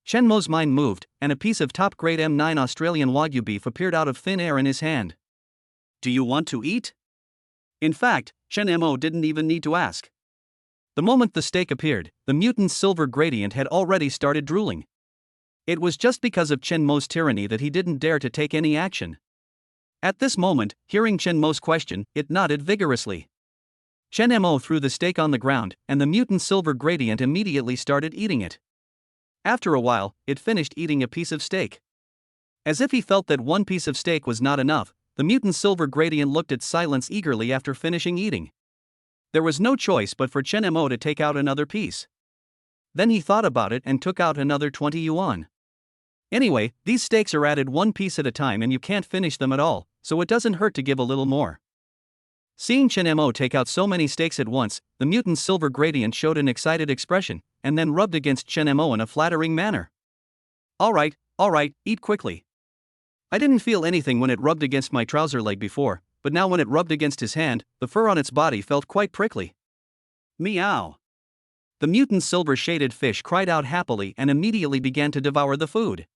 Shenmo's mind moved, and a piece of top-grade M9 Australian Wagyu beef appeared out of thin air in his hand. Do you want to eat? In fact, Shenmo didn't even need to ask. The moment the steak appeared, the mutant silver gradient had already started drooling. It was just because of Shenmo's tyranny that he didn't dare to take any action. At this moment, hearing Shenmo's question, it nodded vigorously. Chen Mo threw the steak on the ground, and the mutant silver gradient immediately started eating it. After a while, it finished eating a piece of steak. As if he felt that one piece of steak was not enough, the mutant silver gradient looked at Silence eagerly after finishing eating. There was no choice but for Chen Mo to take out another piece. Then he thought about it and took out another 20 yuan. Anyway, these steaks are added one piece at a time and you can't finish them at all, so it doesn't hurt to give a little more. Seeing Chen Mo take out so many steaks at once, the mutant silver gradient showed an excited expression, and then rubbed against Chen Mo in a flattering manner. Alright, eat quickly. I didn't feel anything when it rubbed against my trouser leg before, but now when it rubbed against his hand, the fur on its body felt quite prickly. Meow. The mutant silver shaded fish cried out happily and immediately began to devour the food.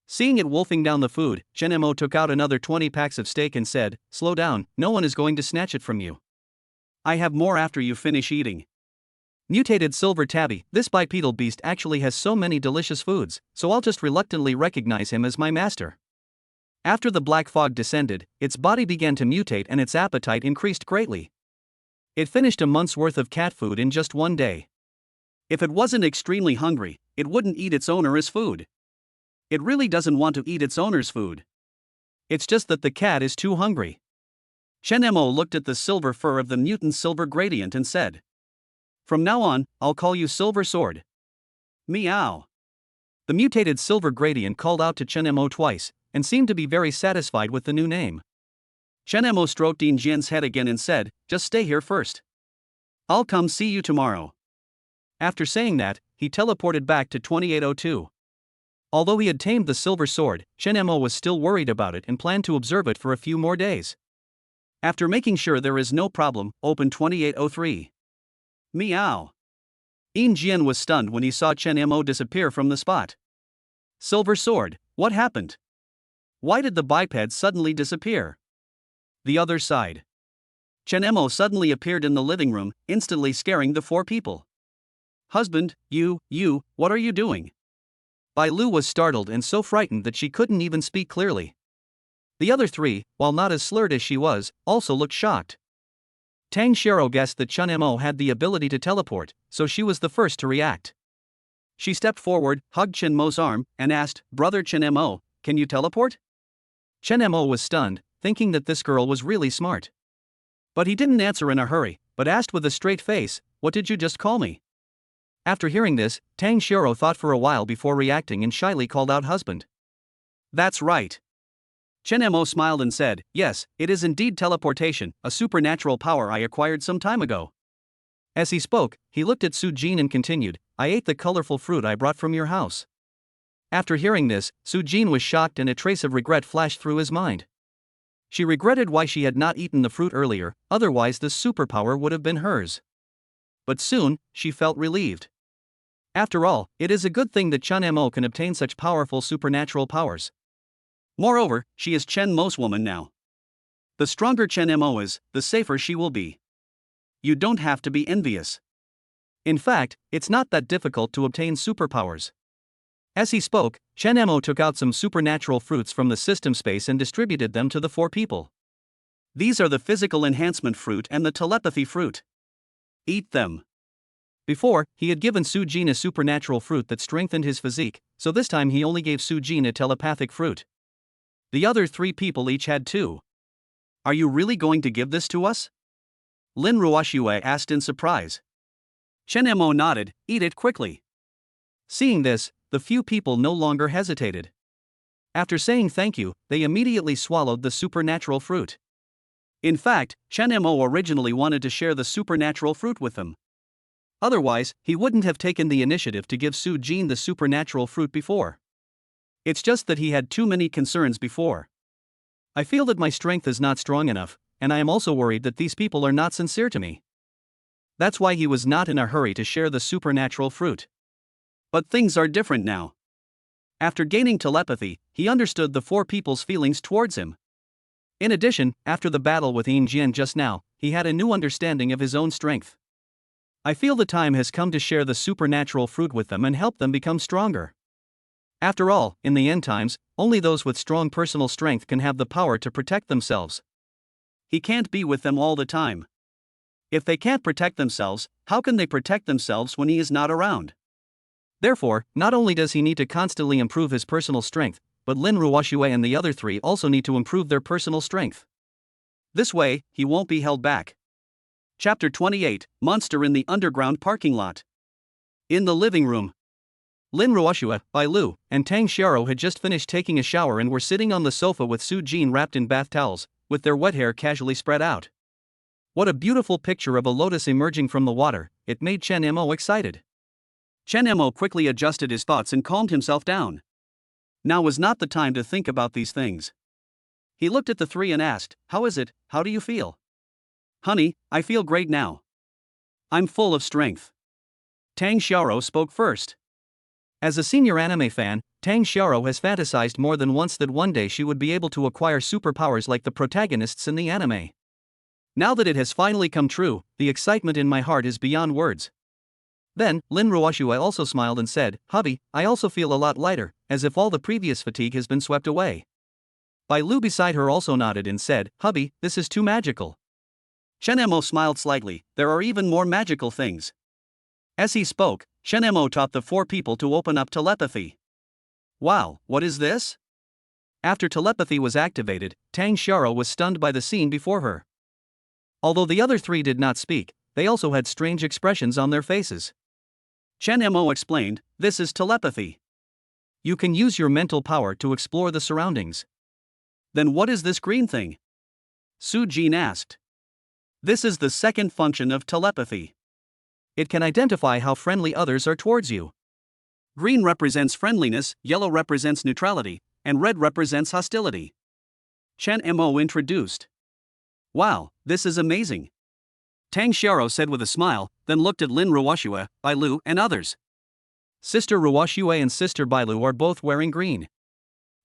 Seeing it wolfing down the food, Chen Mo took out another 20 packs of steak and said, "Slow down, no one is going to snatch it from you. I have more after you finish eating." Mutated silver tabby, this bipedal beast actually has so many delicious foods, so I'll just reluctantly recognize him as my master. After the black fog descended, its body began to mutate and its appetite increased greatly. It finished a month's worth of cat food in just one day. If it wasn't extremely hungry, it wouldn't eat its owner as food. It really doesn't want to eat its owner's food. It's just that the cat is too hungry. Chen Mo looked at the silver fur of the mutant silver gradient and said, "From now on, I'll call you Silver Sword." Meow. The mutated silver gradient called out to Chen Mo twice, and seemed to be very satisfied with the new name. Chen Mo stroked Yin Jian's head again and said, "Just stay here first. I'll come see you tomorrow." After saying that, he teleported back to 2802. Although he had tamed the silver sword, Chen Mo was still worried about it and planned to observe it for a few more days. After making sure there is no problem, open 2803. Meow. Yin Jian was stunned when he saw Chen Mo disappear from the spot. Silver sword, what happened? Why did the biped suddenly disappear? The other side. Chen Mo suddenly appeared in the living room, instantly scaring the four people. "Husband, you, what are you doing?" Bai Lu was startled and so frightened that she couldn't even speak clearly. The other three, while not as slurred as she was, also looked shocked. Tang Xiao guessed that Chen Mo had the ability to teleport, so she was the first to react. She stepped forward, hugged Chen Mo's arm, and asked, "Brother Chen Mo, can you teleport?" Chen Mo was stunned, thinking that this girl was really smart. But he didn't answer in a hurry, but asked with a straight face, "What did you just call me?" After hearing this, Tang Xiao thought for a while before reacting and shyly called out husband. "That's right." Chen Mo smiled and said, "Yes, it is indeed teleportation, a supernatural power I acquired some time ago." As he spoke, he looked at Su Jin and continued, "I ate the colorful fruit I brought from your house." After hearing this, Su Jin was shocked and a trace of regret flashed through his mind. She regretted why she had not eaten the fruit earlier, otherwise this superpower would have been hers. But soon, she felt relieved. After all, it is a good thing that Chen Mo can obtain such powerful supernatural powers. Moreover, she is Chen Mo's woman now. The stronger Chen Mo is, the safer she will be. You don't have to be envious. In fact, it's not that difficult to obtain superpowers. As he spoke, Chen Mo took out some supernatural fruits from the system space and distributed them to the four people. These are the physical enhancement fruit and the telepathy fruit. Eat them. Before, he had given Su Jin a supernatural fruit that strengthened his physique, so this time he only gave Su Jin a telepathic fruit. The other three people each had two. "Are you really going to give this to us?" Lin Ruoxue asked in surprise. Chen Mo nodded, "Eat it quickly." Seeing this, the few people no longer hesitated. After saying thank you, they immediately swallowed the supernatural fruit. In fact, Chen Mo originally wanted to share the supernatural fruit with them. Otherwise, he wouldn't have taken the initiative to give Su Jin the supernatural fruit before. It's just that he had too many concerns before. "I feel that my strength is not strong enough, and I am also worried that these people are not sincere to me." That's why he was not in a hurry to share the supernatural fruit. But things are different now. After gaining telepathy, he understood the four people's feelings towards him. In addition, after the battle with Yin Jian just now, he had a new understanding of his own strength. "I feel the time has come to share the supernatural fruit with them and help them become stronger." After all, in the end times, only those with strong personal strength can have the power to protect themselves. He can't be with them all the time. If they can't protect themselves, how can they protect themselves when he is not around? Therefore, not only does he need to constantly improve his personal strength, but Lin Ruoxue and the other three also need to improve their personal strength. This way, he won't be held back. Chapter 28, Monster in the Underground Parking Lot. In the living room, Lin Ruoxue, Bai Lu, and Tang Xiao had just finished taking a shower and were sitting on the sofa with Su Jin wrapped in bath towels, with their wet hair casually spread out. What a beautiful picture of a lotus emerging from the water, it made Chen Mo excited. Chen Mo quickly adjusted his thoughts and calmed himself down. Now was not the time to think about these things. He looked at the three and asked, "How is it? How do you feel?" "Honey, I feel great now. I'm full of strength." Tang Xiao spoke first. As a senior anime fan, Tang Xiao has fantasized more than once that one day she would be able to acquire superpowers like the protagonists in the anime. Now that it has finally come true, the excitement in my heart is beyond words. Then, Lin Ruoxue also smiled and said, "Hubby, I also feel a lot lighter, as if all the previous fatigue has been swept away." Bai Lu beside her also nodded and said, "Hubby, this is too magical." Chen Mo smiled slightly, "There are even more magical things." As he spoke, Chen Mo taught the four people to open up telepathy. Wow, what is this? After telepathy was activated, Tang Xiao was stunned by the scene before her. Although the other three did not speak, they also had strange expressions on their faces. Chen Mo explained, "This is telepathy. You can use your mental power to explore the surroundings." "Then what is this green thing?" Su Jin asked. "This is the second function of telepathy. It can identify how friendly others are towards you. Green represents friendliness, yellow represents neutrality, and red represents hostility." Chen Mo introduced. "Wow, this is amazing." Tang Xiao said with a smile, then looked at Lin Ruoxue, Bai Lu, and others. Sister Ruoxue and Sister Bai Lu are both wearing green.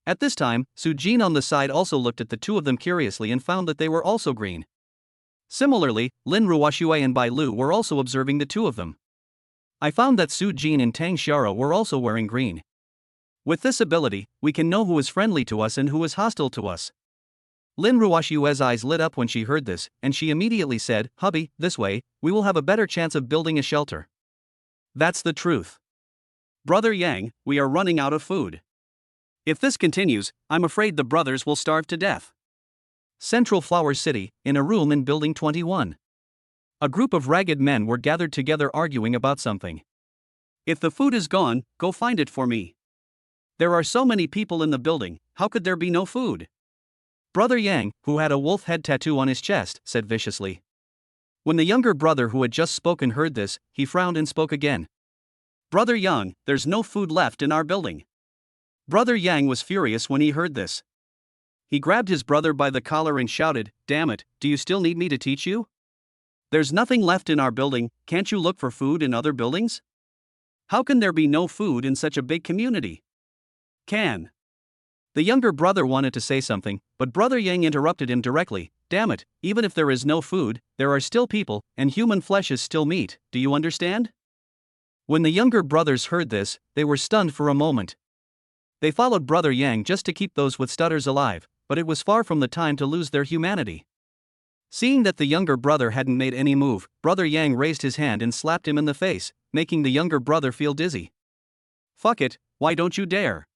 At this time, Su Jin on the side also looked at the two of them curiously and found that they were also green. Similarly, Lin Ruoxue and Bai Lu were also observing the two of them. I found that Su Jin and Tang Xiao were also wearing green. With this ability, we can know who is friendly to us and who is hostile to us. Lin Ruoxue's eyes lit up when she heard this, and she immediately said, "Hubby, this way, we will have a better chance of building a shelter." That's the truth. Brother Yang, we are running out of food. If this continues, I'm afraid the brothers will starve to death. Central Flower City, in a room in Building 21. A group of ragged men were gathered together arguing about something. "If the food is gone, go find it for me. There are so many people in the building, how could there be no food?" Brother Yang, who had a wolf head tattoo on his chest, said viciously. When the younger brother who had just spoken heard this, he frowned and spoke again. "Brother Yang, there's no food left in our building." Brother Yang was furious when he heard this. He grabbed his brother by the collar and shouted, "Damn it, do you still need me to teach you? There's nothing left in our building, can't you look for food in other buildings? How can there be no food in such a big community?" "Can." The younger brother wanted to say something, but Brother Yang interrupted him directly. "Damn it, even if there is no food, there are still people, and human flesh is still meat, do you understand?" When the younger brothers heard this, they were stunned for a moment. They followed Brother Yang just to keep those with stutters alive, but it was far from the time to lose their humanity. Seeing that the younger brother hadn't made any move, Brother Yang raised his hand and slapped him in the face, making the younger brother feel dizzy. "Fuck it, why don't you dare?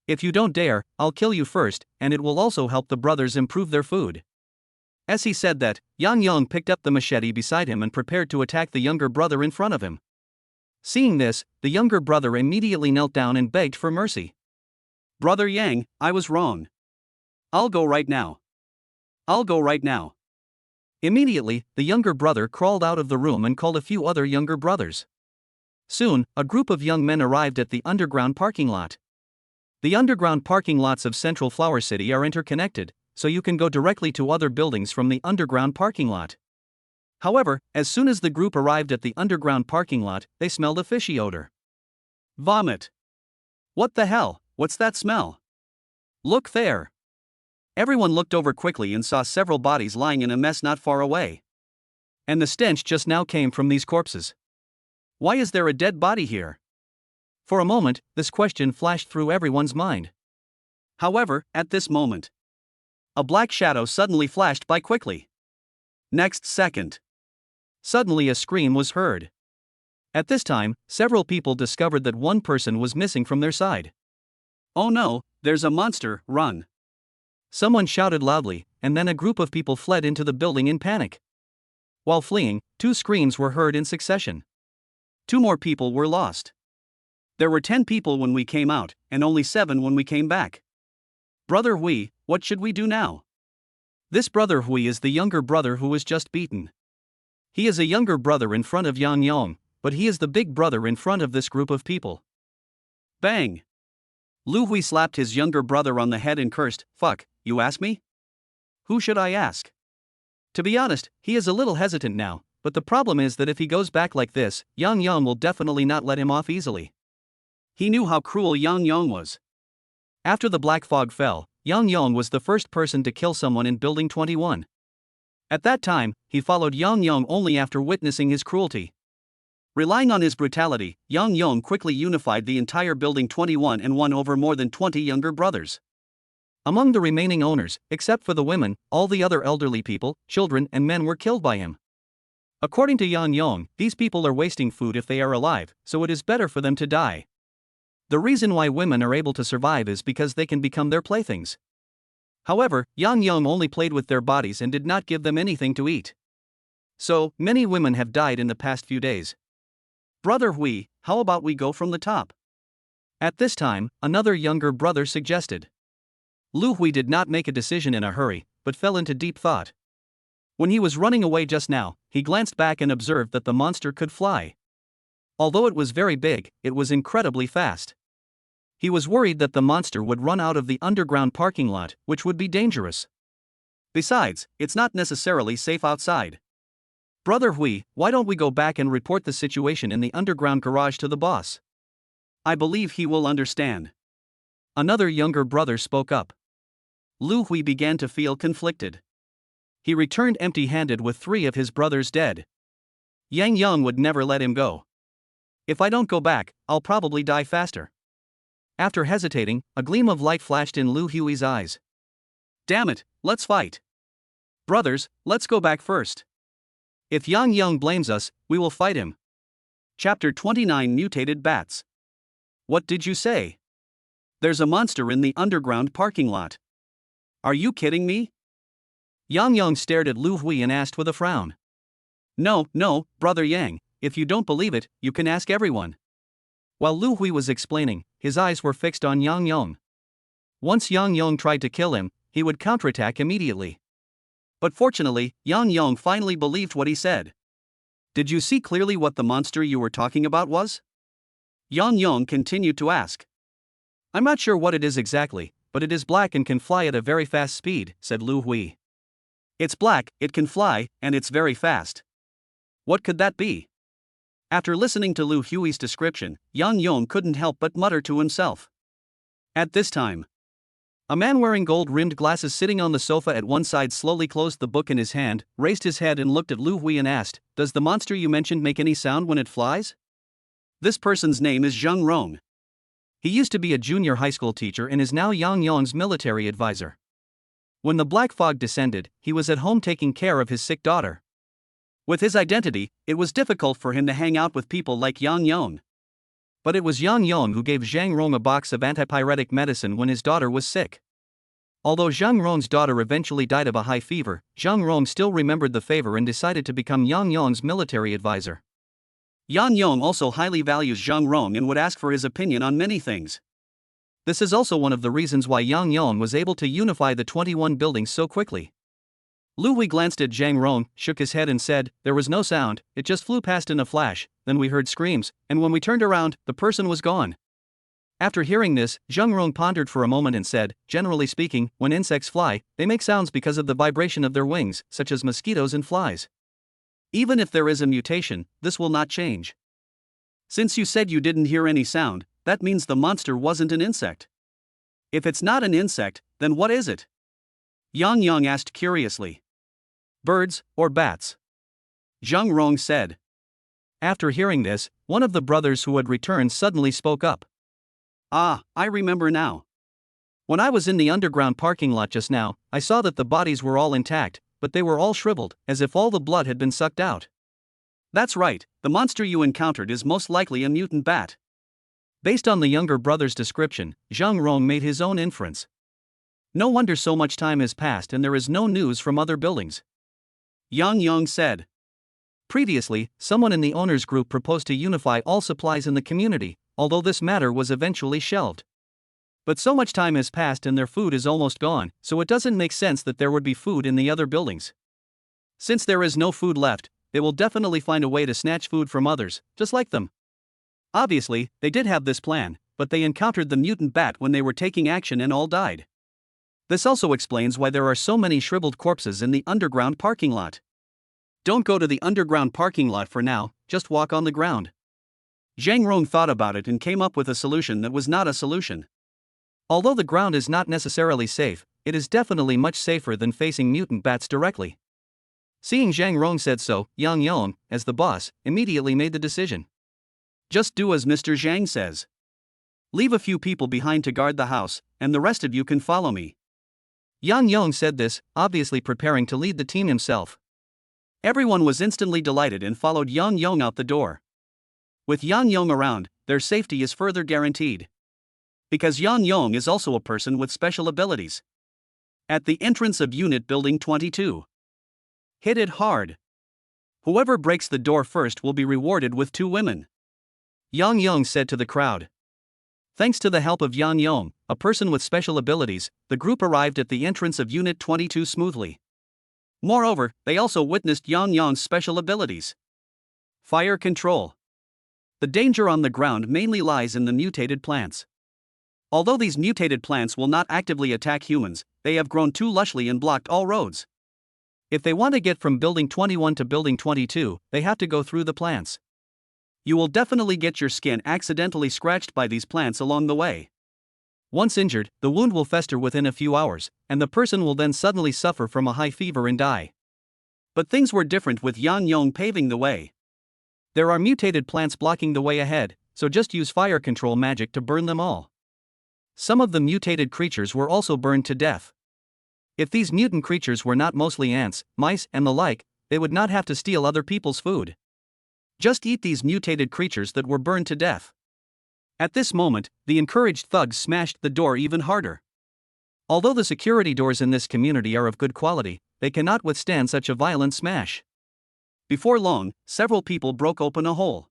If you don't dare, I'll kill you first, and it will also help the brothers improve their food." As he said that, Yang Yang picked up the machete beside him and prepared to attack the younger brother in front of him. Seeing this, the younger brother immediately knelt down and begged for mercy. "Brother Yang, I was wrong. I'll go right now. I'll go right now." Immediately, the younger brother crawled out of the room and called a few other younger brothers. Soon, a group of young men arrived at the underground parking lot. The underground parking lots of Central Flower City are interconnected, so you can go directly to other buildings from the underground parking lot. However, as soon as the group arrived at the underground parking lot, they smelled a fishy odor. Vomit. What the hell, what's that smell? Look there. Everyone looked over quickly and saw several bodies lying in a mess not far away. And the stench just now came from these corpses. Why is there a dead body here? For a moment, this question flashed through everyone's mind. However, at this moment, a black shadow suddenly flashed by quickly. Next second, Suddenly a scream was heard. At this time, several people discovered that one person was missing from their side. "Oh no, there's a monster, run!" Someone shouted loudly, and then a group of people fled into the building in panic. While fleeing, 2 screams were heard in succession. 2 more people were lost. There were 10 people when we came out, and only 7 when we came back. Brother Hui, what should we do now? This Brother Hui is the younger brother who was just beaten. He is a younger brother in front of Yang Yong, but he is the big brother in front of this group of people. Bang! Lu Hui slapped his younger brother on the head and cursed, "Fuck, you ask me? Who should I ask?" To be honest, he is a little hesitant now, but the problem is that if he goes back like this, Yang Yong will definitely not let him off easily. He knew how cruel Yang Yong was. After the black fog fell, Yang Yong was the first person to kill someone in Building 21. At that time, he followed Yang Yong only after witnessing his cruelty. Relying on his brutality, Yang Yong quickly unified the entire Building 21 and won over more than 20 younger brothers. Among the remaining owners, except for the women, all the other elderly people, children and men were killed by him. According to Yang Yong, these people are wasting food if they are alive, so it is better for them to die. The reason why women are able to survive is because they can become their playthings. However, Yang Yong only played with their bodies and did not give them anything to eat. So, many women have died in the past few days. Brother Hui, how about we go from the top? At this time, another younger brother suggested. Lu Hui did not make a decision in a hurry, but fell into deep thought. When he was running away just now, he glanced back and observed that the monster could fly. Although it was very big, it was incredibly fast. He was worried that the monster would run out of the underground parking lot, which would be dangerous. Besides, it's not necessarily safe outside. Brother Hui, why don't we go back and report the situation in the underground garage to the boss? I believe he will understand. Another younger brother spoke up. Lu Hui began to feel conflicted. He returned empty-handed with 3 of his brothers dead. Yang Yong would never let him go. If I don't go back, I'll probably die faster. After hesitating, a gleam of light flashed in Lu Hui's eyes. Damn it, let's fight. Brothers, let's go back first. If Yang Yong blames us, we will fight him. Chapter 29 Mutated Bats. What did you say? There's a monster in the underground parking lot. Are you kidding me? Yang Yong stared at Lu Hui and asked with a frown. No, Brother Yang, if you don't believe it, you can ask everyone. While Lu Hui was explaining, his eyes were fixed on Yang Yong. Once Yang Yong tried to kill him, he would counterattack immediately. But fortunately, Yang Yong finally believed what he said. Did you see clearly what the monster you were talking about was? Yang Yong continued to ask. I'm not sure what it is exactly, but it is black and can fly at a very fast speed, said Lu Hui. It's black, it can fly, and it's very fast. What could that be? After listening to Lu Hui's description, Yang Yong couldn't help but mutter to himself. At this time, a man wearing gold-rimmed glasses sitting on the sofa at one side slowly closed the book in his hand, raised his head and looked at Lu Hui and asked, Does the monster you mentioned make any sound when it flies? This person's name is Zheng Rong. He used to be a junior high school teacher and is now Yang Yong's military advisor. When the black fog descended, he was at home taking care of his sick daughter. With his identity, it was difficult for him to hang out with people like Yang Yong. But it was Yang Yong who gave Zhang Rong a box of antipyretic medicine when his daughter was sick. Although Zhang Rong's daughter eventually died of a high fever, Zhang Rong still remembered the favor and decided to become Yang Yong's military advisor. Yang Yong also highly values Zhang Rong and would ask for his opinion on many things. This is also one of the reasons why Yang Yong was able to unify the 21 buildings so quickly. Lu Hui glanced at Zhang Rong, shook his head and said, There was no sound, it just flew past in a flash, then we heard screams, and when we turned around, the person was gone. After hearing this, Zheng Rong pondered for a moment and said, Generally speaking, when insects fly, they make sounds because of the vibration of their wings, such as mosquitoes and flies. Even if there is a mutation, this will not change. Since you said you didn't hear any sound, that means the monster wasn't an insect. If it's not an insect, then what is it? Yang Yong asked curiously. Birds, or bats? Zheng Rong said. After hearing this, one of the brothers who had returned suddenly spoke up. Ah, I remember now. When I was in the underground parking lot just now, I saw that the bodies were all intact, but they were all shriveled, as if all the blood had been sucked out. That's right, the monster you encountered is most likely a mutant bat. Based on the younger brother's description, Zhang Rong made his own inference. No wonder so much time has passed and there is no news from other buildings. Yang Yong said. Previously, someone in the owners' group proposed to unify all supplies in the community, although this matter was eventually shelved. But so much time has passed and their food is almost gone, so it doesn't make sense that there would be food in the other buildings. Since there is no food left, they will definitely find a way to snatch food from others, just like them. Obviously, they did have this plan, but they encountered the mutant bat when they were taking action and all died. This also explains why there are so many shriveled corpses in the underground parking lot. Don't go to the underground parking lot for now, just walk on the ground. Zhang Rong thought about it and came up with a solution that was not a solution. Although the ground is not necessarily safe, it is definitely much safer than facing mutant bats directly. Seeing Zhang Rong said so, Yang Yong, as the boss, immediately made the decision. Just do as Mr. Zhang says. Leave a few people behind to guard the house, and the rest of you can follow me. Yang Yong said this, obviously preparing to lead the team himself. Everyone was instantly delighted and followed Yang Yong out the door. With Yang Yong around, their safety is further guaranteed. Because Yang Yong is also a person with special abilities. At the entrance of Unit Building 22. Hit it hard. Whoever breaks the door first will be rewarded with 2 women. Yang Yong said to the crowd. Thanks to the help of Yang Yong, a person with special abilities, the group arrived at the entrance of Unit 22 smoothly. Moreover, they also witnessed Yang Yong's special abilities. Fire control. The danger on the ground mainly lies in the mutated plants. Although these mutated plants will not actively attack humans, they have grown too lushly and blocked all roads. If they want to get from Building 21 to Building 22, they have to go through the plants. You will definitely get your skin accidentally scratched by these plants along the way. Once injured, the wound will fester within a few hours, and the person will then suddenly suffer from a high fever and die. But things were different with Yang Yong paving the way. There are mutated plants blocking the way ahead, so just use fire control magic to burn them all. Some of the mutated creatures were also burned to death. If these mutant creatures were not mostly ants, mice, and the like, they would not have to steal other people's food. Just eat these mutated creatures that were burned to death. At this moment, the encouraged thugs smashed the door even harder. Although the security doors in this community are of good quality, they cannot withstand such a violent smash. Before long, several people broke open a hole.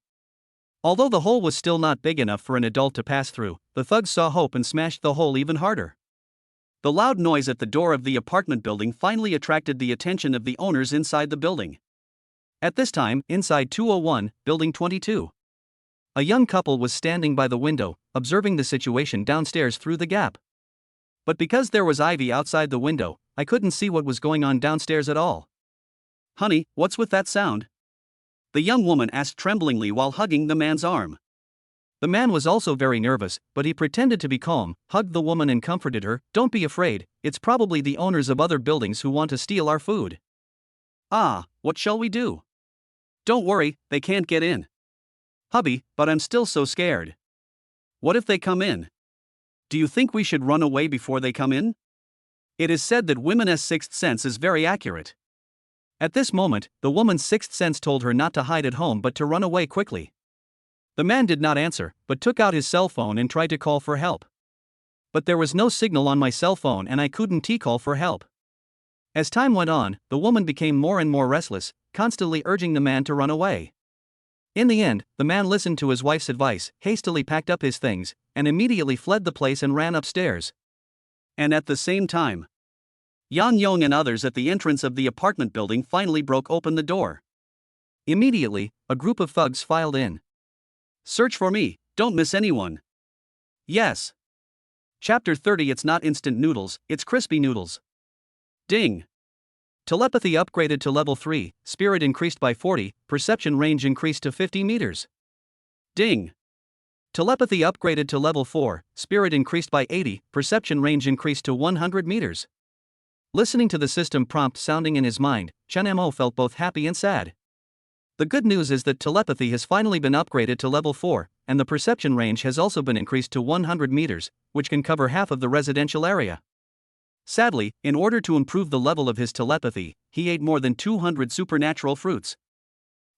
Although the hole was still not big enough for an adult to pass through, the thugs saw hope and smashed the hole even harder. The loud noise at the door of the apartment building finally attracted the attention of the owners inside the building. At this time, inside 201, Building 22. A young couple was standing by the window, observing the situation downstairs through the gap. But because there was ivy outside the window, I couldn't see what was going on downstairs at all. Honey, what's with that sound? The young woman asked tremblingly while hugging the man's arm. The man was also very nervous, but he pretended to be calm, hugged the woman and comforted her. Don't be afraid, it's probably the owners of other buildings who want to steal our food. Ah, what shall we do? Don't worry, they can't get in. Hubby, but I'm still so scared. What if they come in? Do you think we should run away before they come in? It is said that women's sixth sense is very accurate. At this moment, the woman's sixth sense told her not to hide at home but to run away quickly. The man did not answer, but took out his cell phone and tried to call for help. But there was no signal on my cell phone and I couldn't call for help. As time went on, the woman became more and more restless, constantly urging the man to run away. In the end, the man listened to his wife's advice, hastily packed up his things, and immediately fled the place and ran upstairs. And at the same time, Yang Yong and others at the entrance of the apartment building finally broke open the door. Immediately, a group of thugs filed in. Search for me, don't miss anyone. Yes. Chapter 30. It's not instant noodles, it's crispy noodles. Ding. Telepathy upgraded to level 3, spirit increased by 40, perception range increased to 50 meters. Ding. Telepathy upgraded to level 4, spirit increased by 80, perception range increased to 100 meters. Listening to the system prompt sounding in his mind, Chen Mo felt both happy and sad. The good news is that telepathy has finally been upgraded to level 4, and the perception range has also been increased to 100 meters, which can cover half of the residential area. Sadly, in order to improve the level of his telepathy, he ate more than 200 supernatural fruits.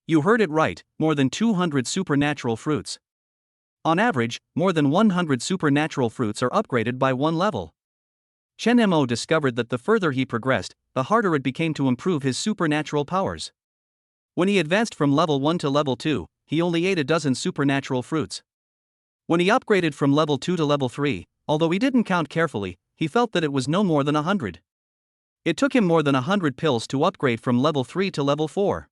You heard it right, more than 200 supernatural fruits. On average, more than 100 supernatural fruits are upgraded by one level. Chen Mo discovered that the further he progressed, the harder it became to improve his supernatural powers. When he advanced from level 1 to level 2, he only ate a dozen supernatural fruits. When he upgraded from level 2 to level 3, although he didn't count carefully, he felt that it was no more than 100. It took him more than 100 pills to upgrade from level 3 to level 4.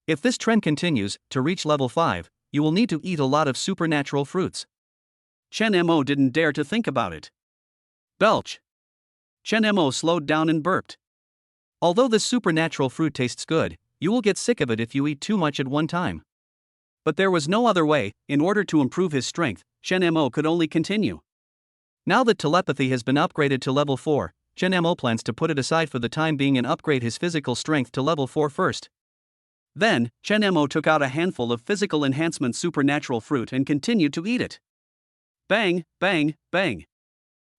If this trend continues, to reach level 5, you will need to eat a lot of supernatural fruits. Chen Mo didn't dare to think about it. Belch. Chen Mo slowed down and burped. Although this supernatural fruit tastes good, you will get sick of it if you eat too much at one time. But there was no other way. In order to improve his strength, Chen Mo could only continue. Now that telepathy has been upgraded to level 4, Chen Mo plans to put it aside for the time being and upgrade his physical strength to level 4 first. Then, Chen Mo took out a handful of physical enhancement supernatural fruit and continued to eat it. Bang, bang, bang.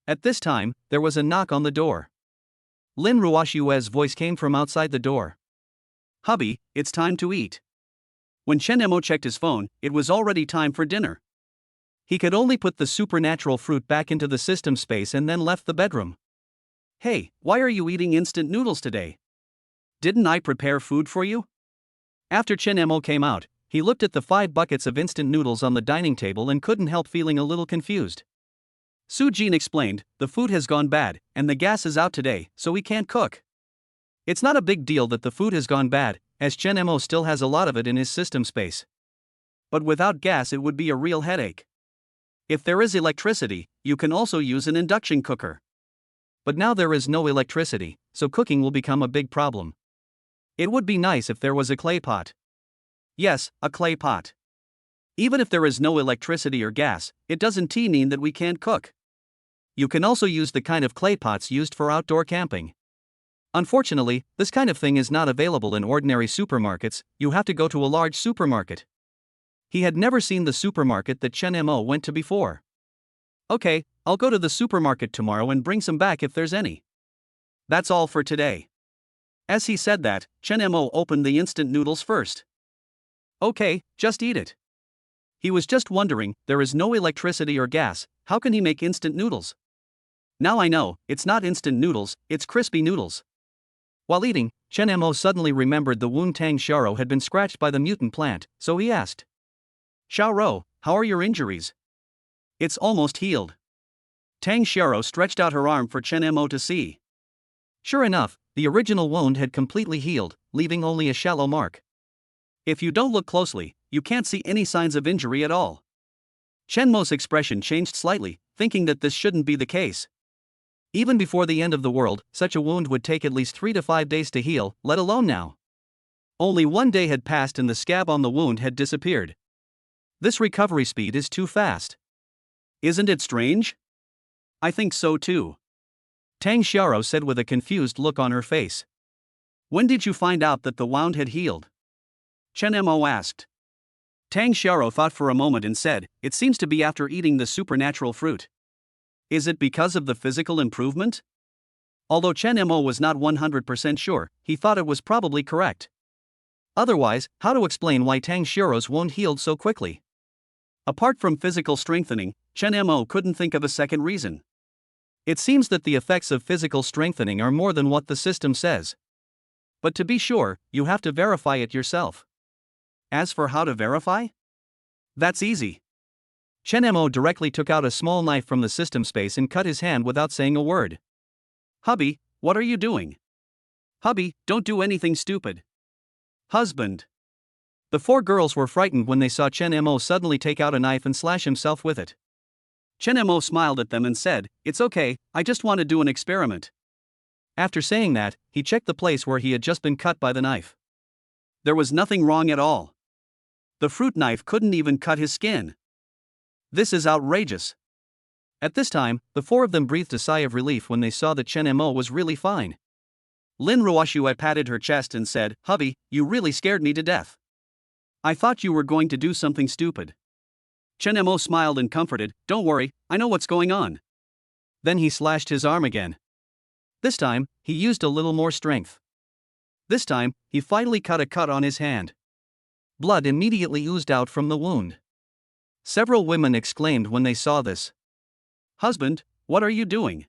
At this time, there was a knock on the door. Lin Ruoshue's voice came from outside the door. Hubby, it's time to eat. When Chen Mo checked his phone, it was already time for dinner. He could only put the supernatural fruit back into the system space and then left the bedroom. Hey, why are you eating instant noodles today? Didn't I prepare food for you? After Chen Mo came out, he looked at the 5 buckets of instant noodles on the dining table and couldn't help feeling a little confused. Su Jin explained, the food has gone bad, and the gas is out today, so we can't cook. It's not a big deal that the food has gone bad, as Chen Mo still has a lot of it in his system space. But without gas it would be a real headache. If there is electricity, you can also use an induction cooker. But now there is no electricity, so cooking will become a big problem. It would be nice if there was a clay pot. Yes, a clay pot. Even if there is no electricity or gas, it doesn't mean that we can't cook. You can also use the kind of clay pots used for outdoor camping. Unfortunately, this kind of thing is not available in ordinary supermarkets, you have to go to a large supermarket. He had never seen the supermarket that Chen Mo went to before. Okay, I'll go to the supermarket tomorrow and bring some back if there's any. That's all for today. As he said that, Chen Mo opened the instant noodles first. Okay, just eat it. He was just wondering, there is no electricity or gas, how can he make instant noodles? Now I know, it's not instant noodles, it's crispy noodles. While eating, Chen Mo suddenly remembered the wound Tang Xiaoro had been scratched by the mutant plant, so he asked. Xiaoro, how are your injuries? It's almost healed. Tang Xiaoro stretched out her arm for Chen Mo to see. Sure enough, the original wound had completely healed, leaving only a shallow mark. If you don't look closely, you can't see any signs of injury at all. Chen Mo's expression changed slightly, thinking that this shouldn't be the case. Even before the end of the world, such a wound would take at least 3 to 5 days to heal, let alone now. Only 1 day had passed and the scab on the wound had disappeared. This recovery speed is too fast. Isn't it strange? I think so too. Tang Xiaoro said with a confused look on her face. When did you find out that the wound had healed? Chen Mo asked. Tang Xiaoro thought for a moment and said, it seems to be after eating the supernatural fruit. Is it because of the physical improvement? Although Chen Mo was not 100% sure, he thought it was probably correct. Otherwise, how to explain why Tang Xiaoro's wound healed so quickly? Apart from physical strengthening, Chen Mo couldn't think of a second reason. It seems that the effects of physical strengthening are more than what the system says. But to be sure, you have to verify it yourself. As for how to verify? That's easy. Chen Mo directly took out a small knife from the system space and cut his hand without saying a word. Hubby, what are you doing? Hubby, don't do anything stupid. Husband. The 4 girls were frightened when they saw Chen Mo suddenly take out a knife and slash himself with it. Chen Mo smiled at them and said, it's okay, I just want to do an experiment. After saying that, he checked the place where he had just been cut by the knife. There was nothing wrong at all. The fruit knife couldn't even cut his skin. This is outrageous. At this time, the 4 of them breathed a sigh of relief when they saw that Chen Mo was really fine. Lin Ruoshue patted her chest and said, Hubby, you really scared me to death. I thought you were going to do something stupid. Chen Mo smiled and comforted, don't worry, I know what's going on. Then he slashed his arm again. This time, he used a little more strength. This time, he finally cut a cut on his hand. Blood immediately oozed out from the wound. Several women exclaimed when they saw this. "Husband, what are you doing?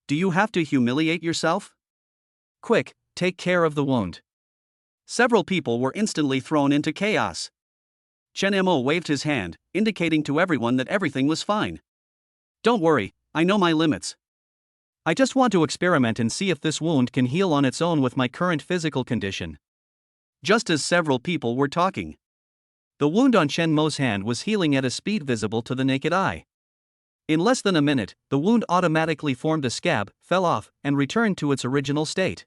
Do you have to humiliate yourself? Quick, take care of the wound." Several people were instantly thrown into chaos. Chen Mo waved his hand, indicating to everyone that everything was fine. "Don't worry, I know my limits. I just want to experiment and see if this wound can heal on its own with my current physical condition." Just as several people were talking, the wound on Chen Mo's hand was healing at a speed visible to the naked eye. In less than a minute, the wound automatically formed a scab, fell off, and returned to its original state.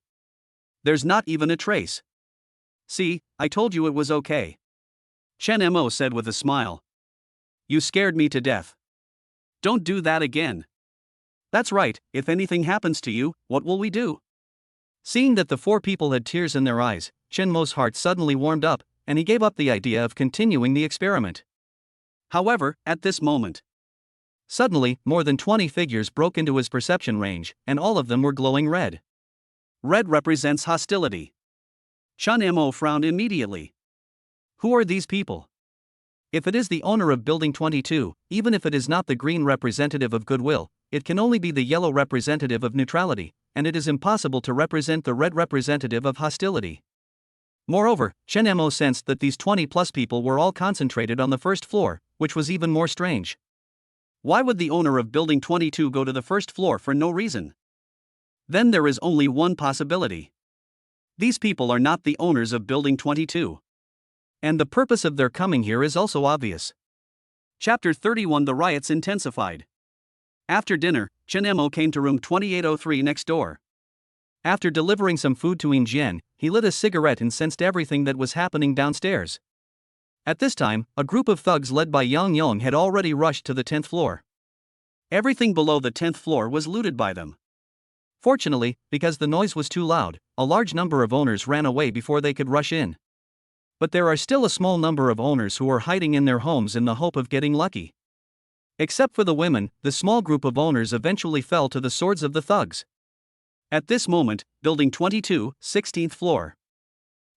There's not even a trace. "See, I told you it was okay," Chen Mo said with a smile. "You scared me to death. Don't do that again." "That's right, if anything happens to you, what will we do?" Seeing that the four people had tears in their eyes, Chen Mo's heart suddenly warmed up, and he gave up the idea of continuing the experiment. However, at this moment, suddenly, more than 20 figures broke into his perception range, and all of them were glowing red. Red represents hostility. Chen Mo frowned immediately. Who are these people? If it is the owner of Building 22, even if it is not the green representative of goodwill, it can only be the yellow representative of neutrality, and it is impossible to represent the red representative of hostility. Moreover, Chen Mo sensed that these 20+ people were all concentrated on the first floor, which was even more strange. Why would the owner of Building 22 go to the first floor for no reason? Then there is only one possibility. These people are not the owners of Building 22. And the purpose of their coming here is also obvious. Chapter 31. The riots intensified. After dinner, Chen Mo came to room 2803 next door. After delivering some food to Jian, he lit a cigarette and sensed everything that was happening downstairs. At this time, a group of thugs led by Yang Yong had already rushed to the 10th floor. Everything below the 10th floor was looted by them. Fortunately, because the noise was too loud, a large number of owners ran away before they could rush in. But there are still a small number of owners who are hiding in their homes in the hope of getting lucky. Except for the women, the small group of owners eventually fell to the swords of the thugs. At this moment, Building 22, 16th floor.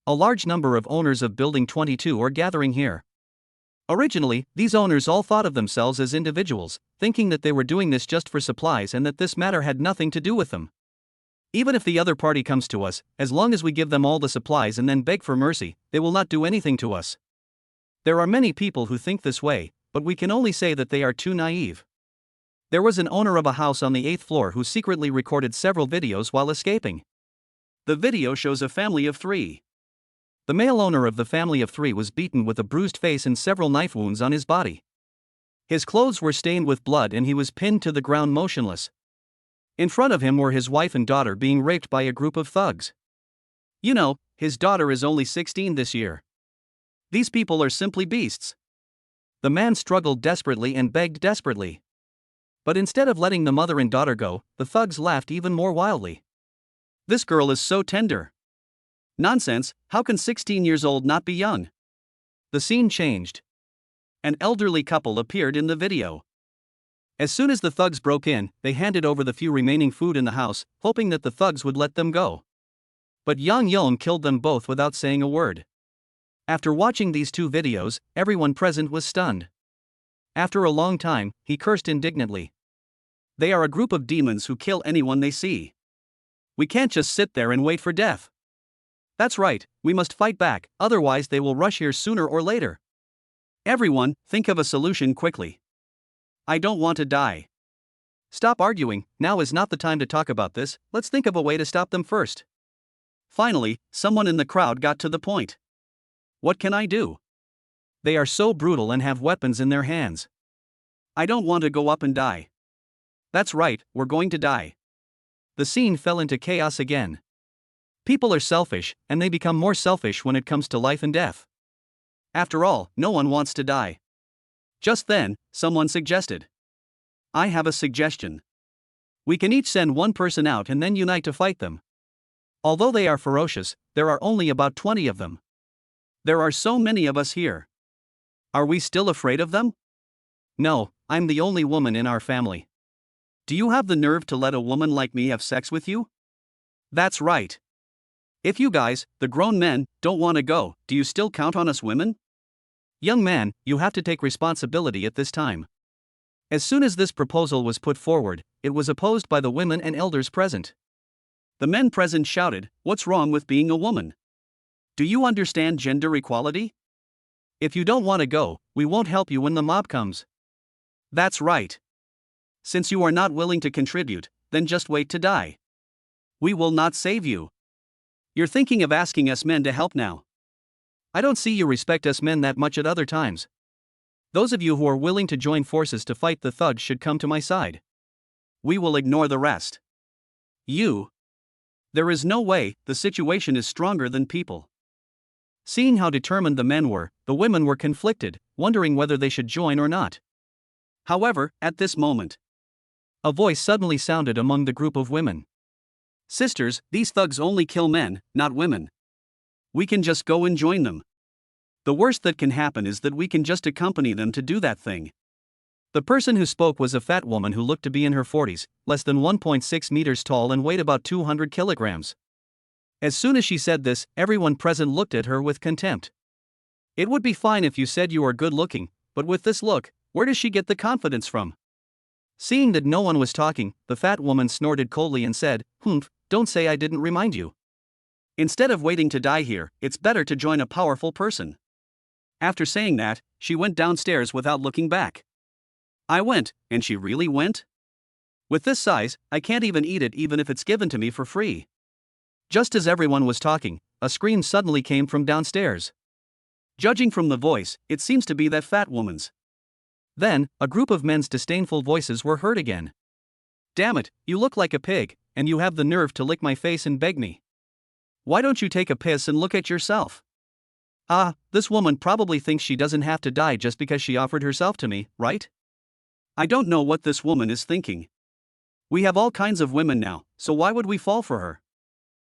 A large number of owners of Building 22 are gathering here. Originally, these owners all thought of themselves as individuals, thinking that they were doing this just for supplies and that this matter had nothing to do with them. Even if the other party comes to us, as long as we give them all the supplies and then beg for mercy, they will not do anything to us. There are many people who think this way, but we can only say that they are too naive. There was an owner of a house on the 8th floor who secretly recorded several videos while escaping. The video shows a family of 3. The male owner of the family of 3 was beaten with a bruised face and several knife wounds on his body. His clothes were stained with blood and he was pinned to the ground motionless. In front of him were his wife and daughter being raped by a group of thugs. You know, his daughter is only 16 this year. These people are simply beasts. The man struggled desperately and begged desperately. But instead of letting the mother and daughter go, the thugs laughed even more wildly. "This girl is so tender." "Nonsense, how can 16 years old not be young?" The scene changed. An elderly couple appeared in the video. As soon as the thugs broke in, they handed over the few remaining food in the house, hoping that the thugs would let them go. But Yang Yong killed them both without saying a word. After watching these 2 videos, everyone present was stunned. After a long time, he cursed indignantly. "They are a group of demons who kill anyone they see. We can't just sit there and wait for death. That's right, we must fight back, otherwise they will rush here sooner or later. Everyone, think of a solution quickly. I don't want to die." "Stop arguing, now is not the time to talk about this, let's think of a way to stop them first." Finally, someone in the crowd got to the point. "What can I do? They are so brutal and have weapons in their hands. I don't want to go up and die." "That's right, we're going to die." The scene fell into chaos again. People are selfish, and they become more selfish when it comes to life and death. After all, no one wants to die. Just then, someone suggested, "I have a suggestion. We can each send one person out and then unite to fight them. Although they are ferocious, there are only about 20 of them. There are so many of us here. Are we still afraid of them?" "No, I'm the only woman in our family." "Do you have the nerve to let a woman like me have sex with you?" "That's right. If you guys, the grown men, don't want to go, do you still count on us women? Young man, you have to take responsibility at this time. As soon as this proposal was put forward, it was opposed by the women and elders present. The men present shouted, "What's wrong with being a woman? Do you understand gender equality? If you don't want to go, we won't help you when the mob comes." That's right. Since you are not willing to contribute, then just wait to die. We will not save you. You're thinking of asking us men to help now. I don't see you respect us men that much at other times. Those of you who are willing to join forces to fight the thugs should come to my side. We will ignore the rest. You. There is no way, the situation is stronger than people. Seeing how determined the men were, the women were conflicted, wondering whether they should join or not. However, at this moment, a voice suddenly sounded among the group of women. "Sisters, these thugs only kill men, not women. We can just go and join them. The worst that can happen is that we can just accompany them to do that thing." The person who spoke was a fat woman who looked to be in her 40s, less than 1.6 meters tall and weighed about 200 kilograms. As soon as she said this, everyone present looked at her with contempt. It would be fine if you said you are good looking, but with this look, where does she get the confidence from? Seeing that no one was talking, the fat woman snorted coldly and said, "Humph, don't say I didn't remind you. Instead of waiting to die here, it's better to join a powerful person." After saying that, she went downstairs without looking back. I went, and she really went? With this size, I can't even eat it even if it's given to me for free. Just as everyone was talking, a scream suddenly came from downstairs. Judging from the voice, it seems to be that fat woman's. Then, a group of men's disdainful voices were heard again. "Damn it, you look like a pig, and you have the nerve to lick my face and beg me. Why don't you take a piss and look at yourself? Ah, this woman probably thinks she doesn't have to die just because she offered herself to me, right? I don't know what this woman is thinking. We have all kinds of women now, so why would we fall for her?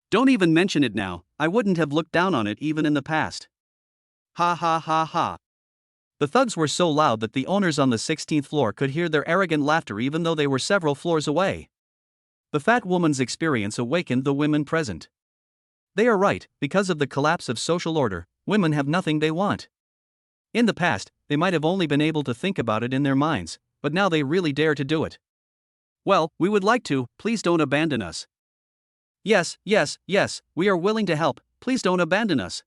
Don't even mention it now, I wouldn't have looked down on it even in the past. Ha ha ha ha." The thugs were so loud that the owners on the 16th floor could hear their arrogant laughter even though they were several floors away. The fat woman's experience awakened the women present. They are right, because of the collapse of social order, women have nothing they want. In the past, they might have only been able to think about it in their minds, but now they really dare to do it. "Well, we would like to, please don't abandon us." Yes, yes, yes, we are willing to help, please don't abandon us."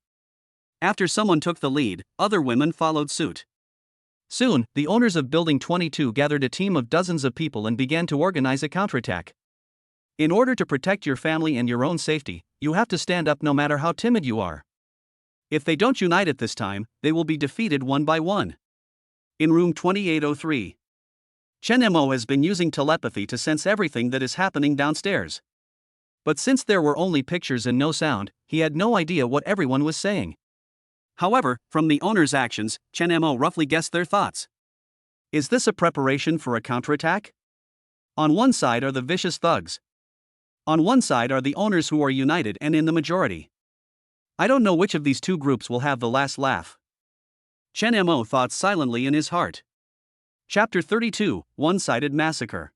After someone took the lead, other women followed suit. Soon, the owners of Building 22 gathered a team of dozens of people and began to organize a counterattack. In order to protect your family and your own safety, you have to stand up no matter how timid you are. If they don't unite at this time, they will be defeated one by one. In room 2803. Chen Mo has been using telepathy to sense everything that is happening downstairs. But since there were only pictures and no sound, he had no idea what everyone was saying. However, from the owner's actions, Chen Mo roughly guessed their thoughts. Is this a preparation for a counterattack? On one side are the vicious thugs. On one side are the owners who are united and in the majority. I don't know which of these two groups will have the last laugh. Chen Mo thought silently in his heart. Chapter 32, One-Sided Massacre.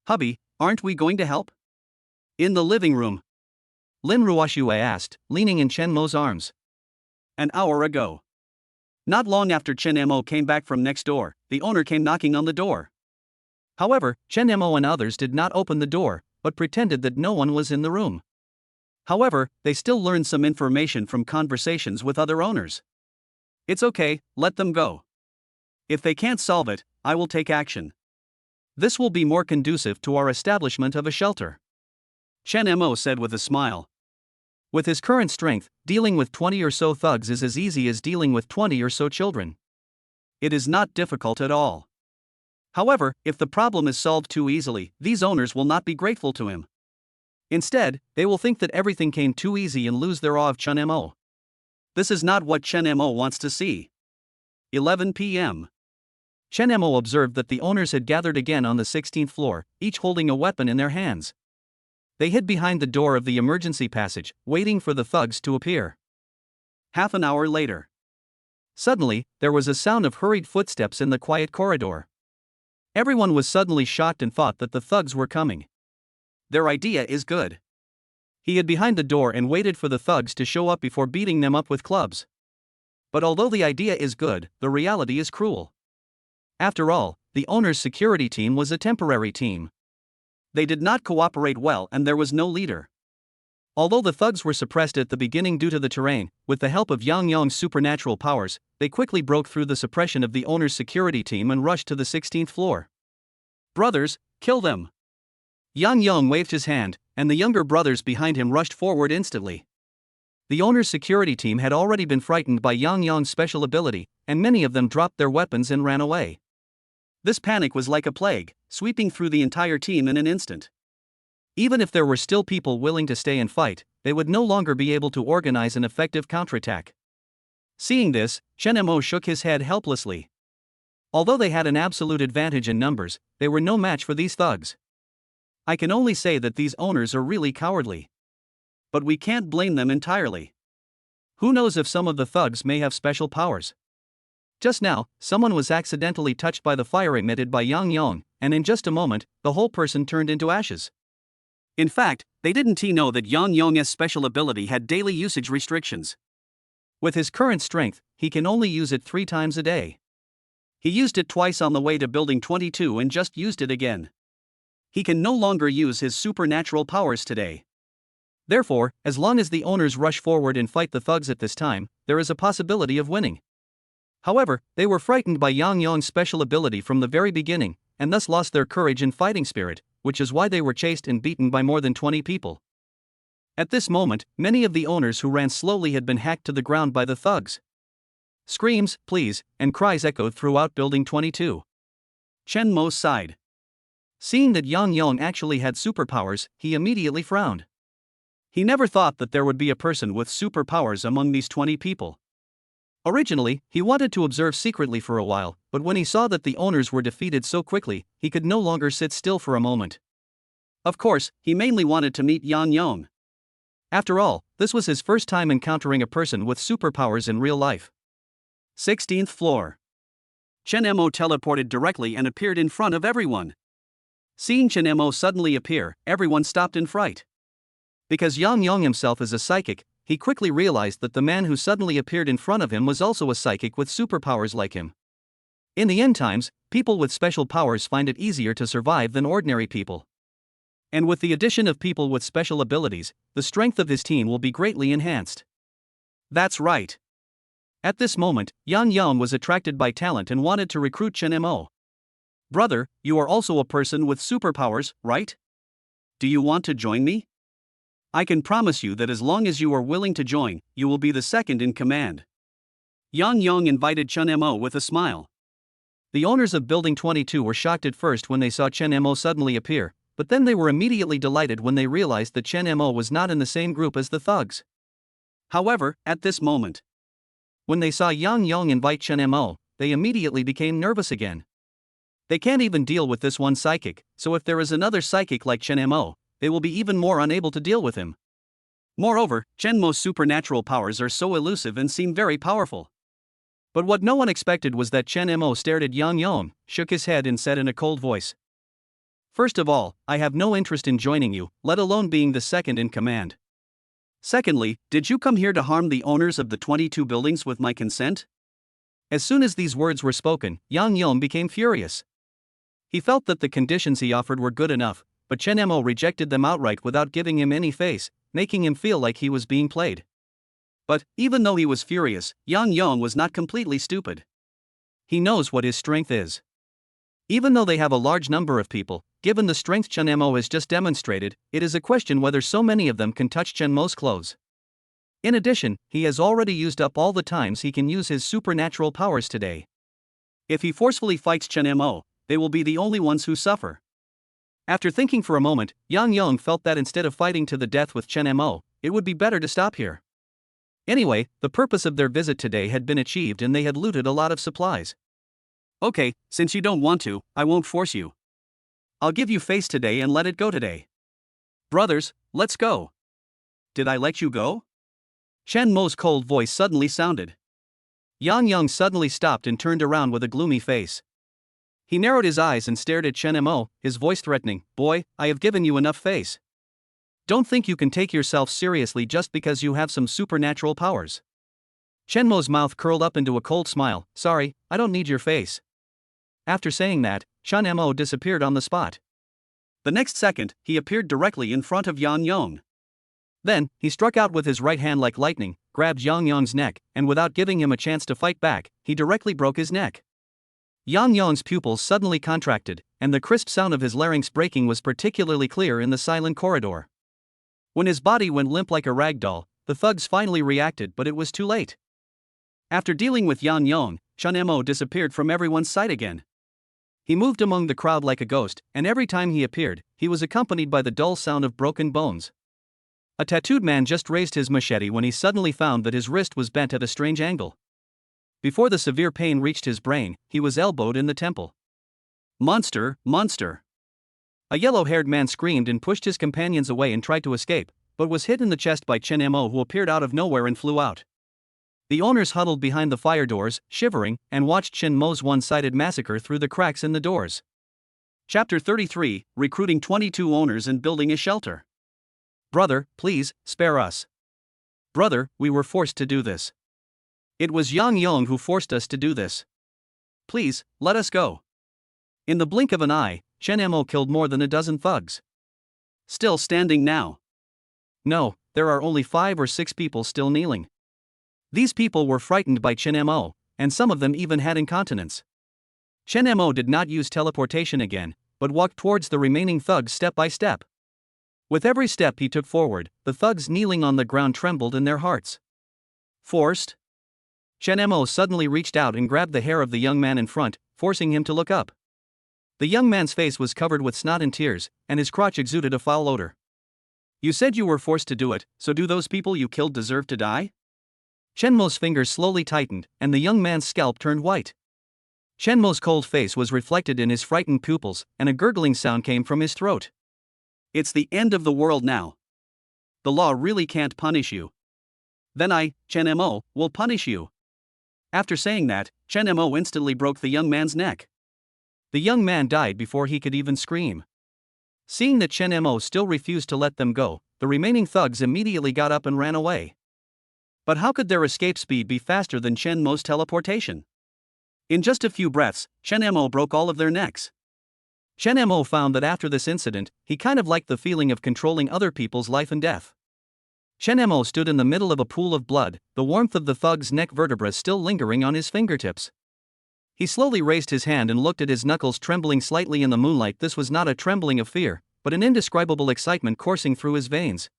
"Hubby, aren't we going to help?" In the living room, Lin Ruoxue asked, leaning in Chen Mo's arms. An hour ago. Not long after Chen Mo came back from next door, the owner came knocking on the door. However, Chen Mo and others did not open the door, but pretended that no one was in the room. However, they still learned some information from conversations with other owners. It's okay, let them go. If they can't solve it, I will take action. This will be more conducive to our establishment of a shelter. Chen Mo said with a smile. With his current strength, dealing with 20 or so thugs is as easy as dealing with 20 or so children. It is not difficult at all. However, if the problem is solved too easily, these owners will not be grateful to him. Instead, they will think that everything came too easy and lose their awe of Chen Mo. This is not what Chen Mo wants to see. 11 p.m. Chen Mo observed that the owners had gathered again on the 16th floor, each holding a weapon in their hands. They hid behind the door of the emergency passage, waiting for the thugs to appear. Half an hour later. Suddenly, there was a sound of hurried footsteps in the quiet corridor. Everyone was suddenly shocked and thought that the thugs were coming. Their idea is good. He hid behind the door and waited for the thugs to show up before beating them up with clubs. But although the idea is good, the reality is cruel. After all, the owner's security team was a temporary team. They did not cooperate well and there was no leader. Although the thugs were suppressed at the beginning due to the terrain, with the help of Yang Yong's supernatural powers, they quickly broke through the suppression of the owner's security team and rushed to the 16th floor. "Brothers, kill them!" Yang Yong waved his hand, and the younger brothers behind him rushed forward instantly. The owner's security team had already been frightened by Yang Yong's special ability, and many of them dropped their weapons and ran away. This panic was like a plague, sweeping through the entire team in an instant. Even if there were still people willing to stay and fight, they would no longer be able to organize an effective counterattack. Seeing this, Chen Mo shook his head helplessly. Although they had an absolute advantage in numbers, they were no match for these thugs. I can only say that these owners are really cowardly. But we can't blame them entirely. Who knows if some of the thugs may have special powers? Just now, someone was accidentally touched by the fire emitted by Yang Yong, and in just a moment, the whole person turned into ashes. In fact, they didn't know that Yang Yong's special ability had daily usage restrictions. With his current strength, he can only use it 3 times a day. He used it twice on the way to Building 22 and just used it again. He can no longer use his supernatural powers today. Therefore, as long as the owners rush forward and fight the thugs at this time, there is a possibility of winning. However, they were frightened by Yang Yong's special ability from the very beginning, and thus lost their courage and fighting spirit, which is why they were chased and beaten by more than 20 people. At this moment, many of the owners who ran slowly had been hacked to the ground by the thugs. Screams, pleas, and cries echoed throughout Building 22. Chen Mo sighed. Seeing that Yang Yong actually had superpowers, he immediately frowned. He never thought that there would be a person with superpowers among these 20 people. Originally, he wanted to observe secretly for a while, but when he saw that the owners were defeated so quickly, he could no longer sit still for a moment. Of course, he mainly wanted to meet Yang Yong. After all, this was his first time encountering a person with superpowers in real life. 16th floor. Chen Mo teleported directly and appeared in front of everyone. Seeing Chen Mo suddenly appear, everyone stopped in fright. Because Yang Yong himself is a psychic, he quickly realized that the man who suddenly appeared in front of him was also a psychic with superpowers like him. In the end times, people with special powers find it easier to survive than ordinary people. And with the addition of people with special abilities, the strength of his team will be greatly enhanced. That's right. At this moment, Yang Yong was attracted by talent and wanted to recruit Chen Mo. Brother, you are also a person with superpowers, right? Do you want to join me? I can promise you that as long as you are willing to join, you will be the second in command. Yang Yong invited Chen Mo with a smile. The owners of Building 22 were shocked at first when they saw Chen Mo suddenly appear, but then they were immediately delighted when they realized that Chen Mo was not in the same group as the thugs. However, at this moment, when they saw Yang Yong invite Chen Mo, they immediately became nervous again. They can't even deal with this one psychic, so if there is another psychic like Chen Mo, they will be even more unable to deal with him. Moreover, Chen Mo's supernatural powers are so elusive and seem very powerful. But what no one expected was that Chen Mo stared at Yang Yong, shook his head and said in a cold voice, "First of all, I have no interest in joining you, let alone being the second in command. Secondly, did you come here to harm the owners of the 22 buildings with my consent?" As soon as these words were spoken, Yang Yong became furious. He felt that the conditions he offered were good enough, but Chen Mo rejected them outright without giving him any face, making him feel like he was being played. But, even though he was furious, Yang Yong was not completely stupid. He knows what his strength is. Even though they have a large number of people, given the strength Chen Mo has just demonstrated, it is a question whether so many of them can touch Chen Mo's clothes. In addition, he has already used up all the times he can use his supernatural powers today. If he forcefully fights Chen Mo, they will be the only ones who suffer. After thinking for a moment, Yang Yong felt that instead of fighting to the death with Chen Mo, it would be better to stop here. Anyway, the purpose of their visit today had been achieved and they had looted a lot of supplies. Okay, since you don't want to, I won't force you. I'll give you face today and let it go today. Brothers, let's go. Did I let you go? Chen Mo's cold voice suddenly sounded. Yang Yong suddenly stopped and turned around with a gloomy face. He narrowed his eyes and stared at Chen Mo, his voice threatening, "Boy, I have given you enough face. Don't think you can take yourself seriously just because you have some supernatural powers. Chen Mo's mouth curled up into a cold smile. Sorry, I don't need your face. After saying that, Chen Mo disappeared on the spot. The next second, he appeared directly in front of Yang Yong. Then, he struck out with his right hand like lightning, grabbed Yang Yong's neck, and without giving him a chance to fight back, he directly broke his neck. Yang Yong's pupils suddenly contracted, and the crisp sound of his larynx breaking was particularly clear in the silent corridor. When his body went limp like a rag doll, the thugs finally reacted, but it was too late. After dealing with Yang Yong, Chen Mo disappeared from everyone's sight again. He moved among the crowd like a ghost, and every time he appeared, he was accompanied by the dull sound of broken bones. A tattooed man just raised his machete when he suddenly found that his wrist was bent at a strange angle. Before the severe pain reached his brain, he was elbowed in the temple. Monster, monster! A yellow-haired man screamed and pushed his companions away and tried to escape, but was hit in the chest by Chen Mo, who appeared out of nowhere and flew out. The owners huddled behind the fire doors, shivering, and watched Chen Mo's one-sided massacre through the cracks in the doors. Chapter 33, Recruiting 22 Owners and Building a Shelter. Brother, please, spare us. Brother, we were forced to do this. It was Yang Yong who forced us to do this. Please, let us go. In the blink of an eye, Chen Mo killed more than a dozen thugs. Still standing now. No, there are only 5 or 6 people still kneeling. These people were frightened by Chen Mo, and some of them even had incontinence. Chen Mo did not use teleportation again, but walked towards the remaining thugs step by step. With every step he took forward, the thugs kneeling on the ground trembled in their hearts. Forced? Chen Mo suddenly reached out and grabbed the hair of the young man in front, forcing him to look up. The young man's face was covered with snot and tears, and his crotch exuded a foul odor. You said you were forced to do it, so do those people you killed deserve to die? Chen Mo's fingers slowly tightened, and the young man's scalp turned white. Chen Mo's cold face was reflected in his frightened pupils, and a gurgling sound came from his throat. It's the end of the world now. The law really can't punish you. Then I, Chen Mo, will punish you. After saying that, Chen Mo instantly broke the young man's neck. The young man died before he could even scream. Seeing that Chen Mo still refused to let them go, the remaining thugs immediately got up and ran away. But how could their escape speed be faster than Chen Mo's teleportation? In just a few breaths, Chen Mo broke all of their necks. Chen Mo found that after this incident, he kind of liked the feeling of controlling other people's life and death. Chen Mo stood in the middle of a pool of blood, the warmth of the thug's neck vertebrae still lingering on his fingertips. He slowly raised his hand and looked at his knuckles trembling slightly in the moonlight. This was not a trembling of fear, but an indescribable excitement coursing through his veins.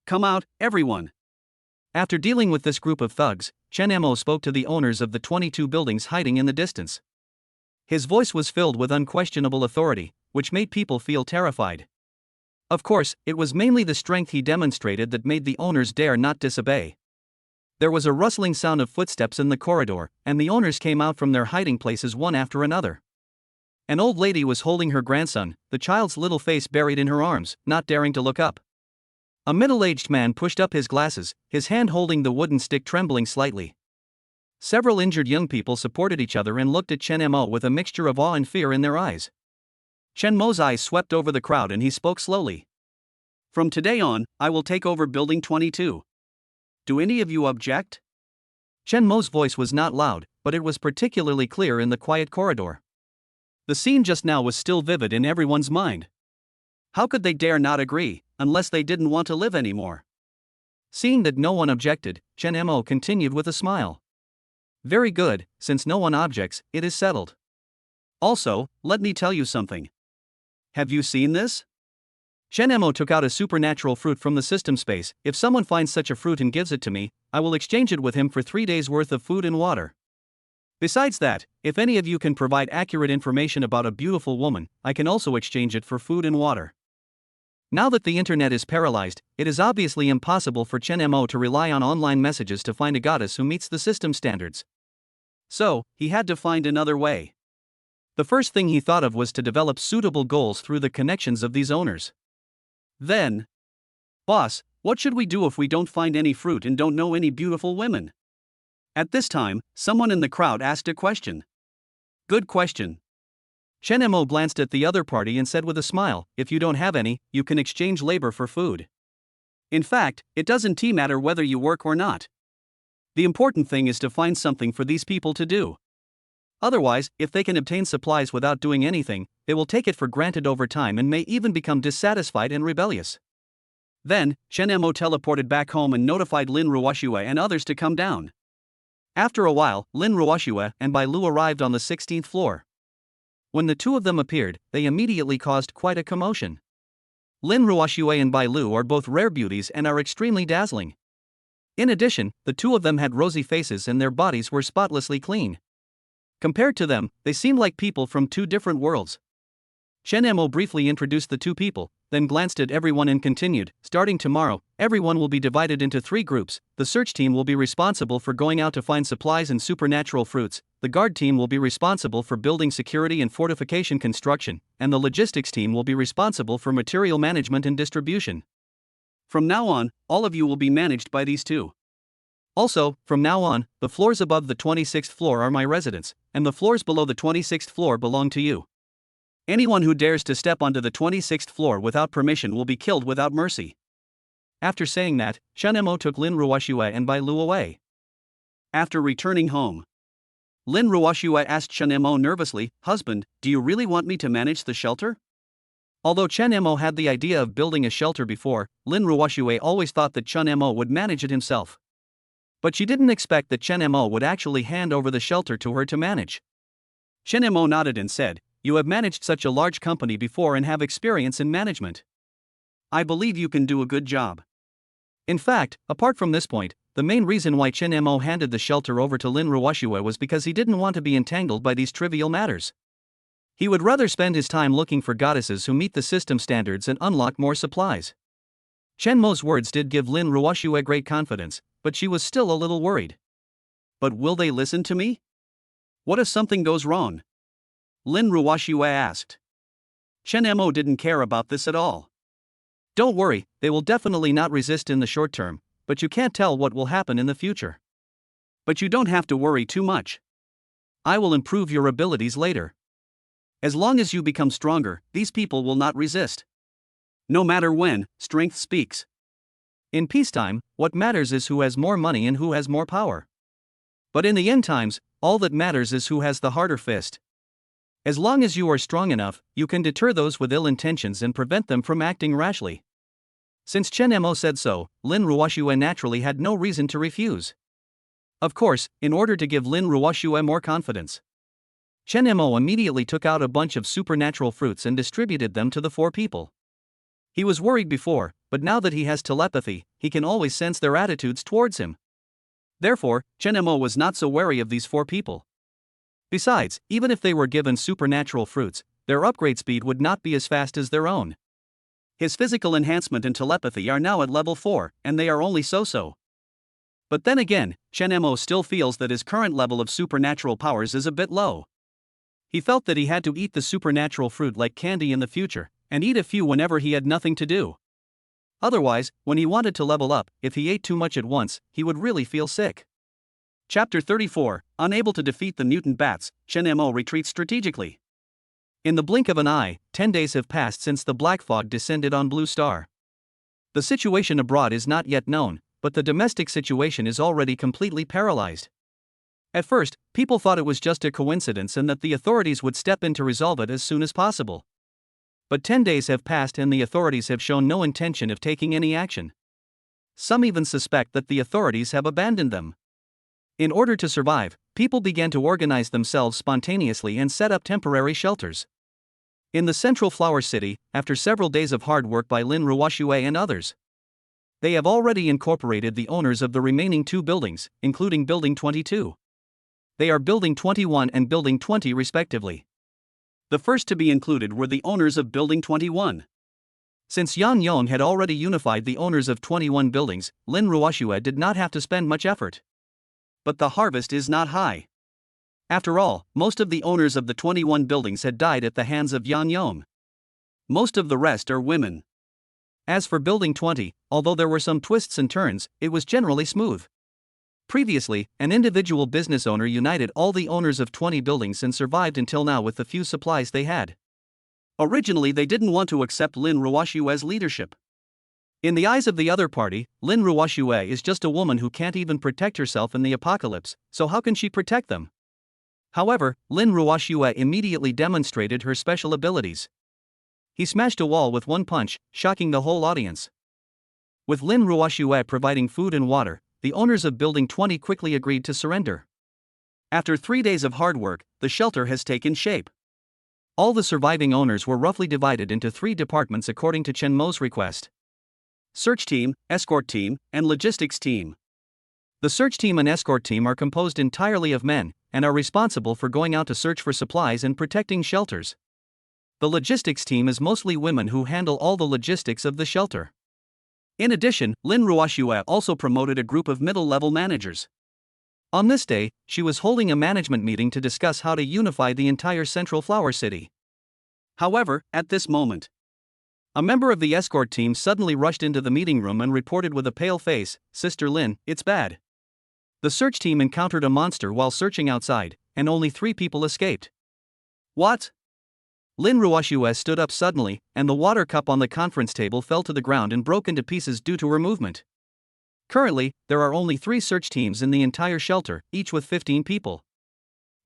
Come out, everyone! After dealing with this group of thugs, Chen Mo spoke to the owners of the 22 buildings hiding in the distance. His voice was filled with unquestionable authority, which made people feel terrified. Of course, it was mainly the strength he demonstrated that made the owners dare not disobey. There was a rustling sound of footsteps in the corridor, and the owners came out from their hiding places one after another. An old lady was holding her grandson, the child's little face buried in her arms, not daring to look up. A middle-aged man pushed up his glasses, his hand holding the wooden stick trembling slightly. Several injured young people supported each other and looked at Chen Mo with a mixture of awe and fear in their eyes. Chen Mo's eyes swept over the crowd and he spoke slowly. From today on, I will take over Building 22. Do any of you object? Chen Mo's voice was not loud, but it was particularly clear in the quiet corridor. The scene just now was still vivid in everyone's mind. How could they dare not agree, unless they didn't want to live anymore? Seeing that no one objected, Chen Mo continued with a smile. Very good, since no one objects, it is settled. Also, let me tell you something. Have you seen this? Chen Mo took out a supernatural fruit from the system space. If someone finds such a fruit and gives it to me, I will exchange it with him for 3 days' worth of food and water. Besides that, if any of you can provide accurate information about a beautiful woman, I can also exchange it for food and water. Now that the internet is paralyzed, it is obviously impossible for Chen Mo to rely on online messages to find a goddess who meets the system standards. So, he had to find another way. The first thing he thought of was to develop suitable goals through the connections of these owners. Then, boss, what should we do if we don't find any fruit and don't know any beautiful women? At this time, someone in the crowd asked a question. Good question. Chen Mo glanced at the other party and said with a smile, "If you don't have any, you can exchange labor for food. In fact, it doesn't matter whether you work or not. The important thing is to find something for these people to do. Otherwise, if they can obtain supplies without doing anything, they will take it for granted over time and may even become dissatisfied and rebellious." Then, Chen Mo teleported back home and notified Lin Ruoxue and others to come down. After a while, Lin Ruoxue and Bai Lu arrived on the 16th floor. When the two of them appeared, they immediately caused quite a commotion. Lin Ruoxue and Bai Lu are both rare beauties and are extremely dazzling. In addition, the two of them had rosy faces and their bodies were spotlessly clean. Compared to them, they seemed like people from two different worlds. Chen Mo briefly introduced the two people, then glanced at everyone and continued, "Starting tomorrow, everyone will be divided into 3 groups. The search team will be responsible for going out to find supplies and supernatural fruits, the guard team will be responsible for building security and fortification construction, and the logistics team will be responsible for material management and distribution. From now on, all of you will be managed by these two. Also, from now on, the floors above the 26th floor are my residence, and the floors below the 26th floor belong to you. Anyone who dares to step onto the 26th floor without permission will be killed without mercy." After saying that, Chen Mo took Lin Ruoxue and Bai Lu away. After returning home, Lin Ruoxue asked Chen Mo nervously, "Husband, do you really want me to manage the shelter?" Although Chen Mo had the idea of building a shelter before, Lin Ruoxue always thought that Chen Mo would manage it himself. But she didn't expect that Chen Mo would actually hand over the shelter to her to manage. Chen Mo nodded and said, "You have managed such a large company before and have experience in management. I believe you can do a good job." In fact, apart from this point, the main reason why Chen Mo handed the shelter over to Lin Ruoxue was because he didn't want to be entangled by these trivial matters. He would rather spend his time looking for goddesses who meet the system standards and unlock more supplies. Chen Mo's words did give Lin Ruoxue great confidence, but she was still a little worried. "But will they listen to me? What if something goes wrong?" Lin Ruoxue asked. Chen Mo didn't care about this at all. "Don't worry, they will definitely not resist in the short term, but you can't tell what will happen in the future. But you don't have to worry too much. I will improve your abilities later. As long as you become stronger, these people will not resist. No matter when, strength speaks. In peacetime, what matters is who has more money and who has more power. But in the end times, all that matters is who has the harder fist. As long as you are strong enough, you can deter those with ill intentions and prevent them from acting rashly." Since Chen Mo said so, Lin Ruoxue naturally had no reason to refuse. Of course, in order to give Lin Ruoxue more confidence, Chen Mo immediately took out a bunch of supernatural fruits and distributed them to the 4 people. He was worried before, but now that he has telepathy, he can always sense their attitudes towards him. Therefore, Chen Mo was not so wary of these 4 people. Besides, even if they were given supernatural fruits, their upgrade speed would not be as fast as their own. His physical enhancement and telepathy are now at level 4, and they are only so-so. But then again, Chen Mo still feels that his current level of supernatural powers is a bit low. He felt that he had to eat the supernatural fruit like candy in the future, and eat a few whenever he had nothing to do. Otherwise, when he wanted to level up, if he ate too much at once, he would really feel sick. Chapter 34, Unable to defeat the mutant bats, Chen Mo retreats strategically. In the blink of an eye, 10 days have passed since the black fog descended on Blue Star. The situation abroad is not yet known, but the domestic situation is already completely paralyzed. At first, people thought it was just a coincidence and that the authorities would step in to resolve it as soon as possible. But 10 days have passed and the authorities have shown no intention of taking any action. Some even suspect that the authorities have abandoned them. In order to survive, people began to organize themselves spontaneously and set up temporary shelters. In the central flower city, after several days of hard work by Lin Ruoxue and others, they have already incorporated the owners of the remaining 2 buildings, including Building 22. They are Building 21 and Building 20 respectively. The first to be included were the owners of Building 21. Since Yan Yong had already unified the owners of 21 buildings, Lin Ruoxue did not have to spend much effort. But the harvest is not high. After all, most of the owners of the 21 buildings had died at the hands of Yan Yong. Most of the rest are women. As for Building 20, although there were some twists and turns, it was generally smooth. Previously, an individual business owner united all the owners of 20 buildings and survived until now with the few supplies they had. Originally, they didn't want to accept Lin Ruoshue's leadership. In the eyes of the other party, Lin Ruoshue is just a woman who can't even protect herself in the apocalypse, so how can she protect them? However, Lin Ruoshue immediately demonstrated her special abilities. He smashed a wall with one punch, shocking the whole audience. With Lin Ruoshue providing food and water, the owners of Building 20 quickly agreed to surrender. After 3 days of hard work, the shelter has taken shape. All the surviving owners were roughly divided into 3 departments according to Chen Mo's request: search team, escort team, and logistics team. The search team and escort team are composed entirely of men, and are responsible for going out to search for supplies and protecting shelters. The logistics team is mostly women who handle all the logistics of the shelter. In addition, Lin Ruoshue also promoted a group of middle-level managers. On this day, she was holding a management meeting to discuss how to unify the entire Central Flower City. However, at this moment, a member of the escort team suddenly rushed into the meeting room and reported with a pale face, "Sister Lin, it's bad." The search team encountered a monster while searching outside, and only 3 people escaped. What? Lin Ruoshue stood up suddenly, and the water cup on the conference table fell to the ground and broke into pieces due to her movement. Currently, there are only 3 search teams in the entire shelter, each with 15 people.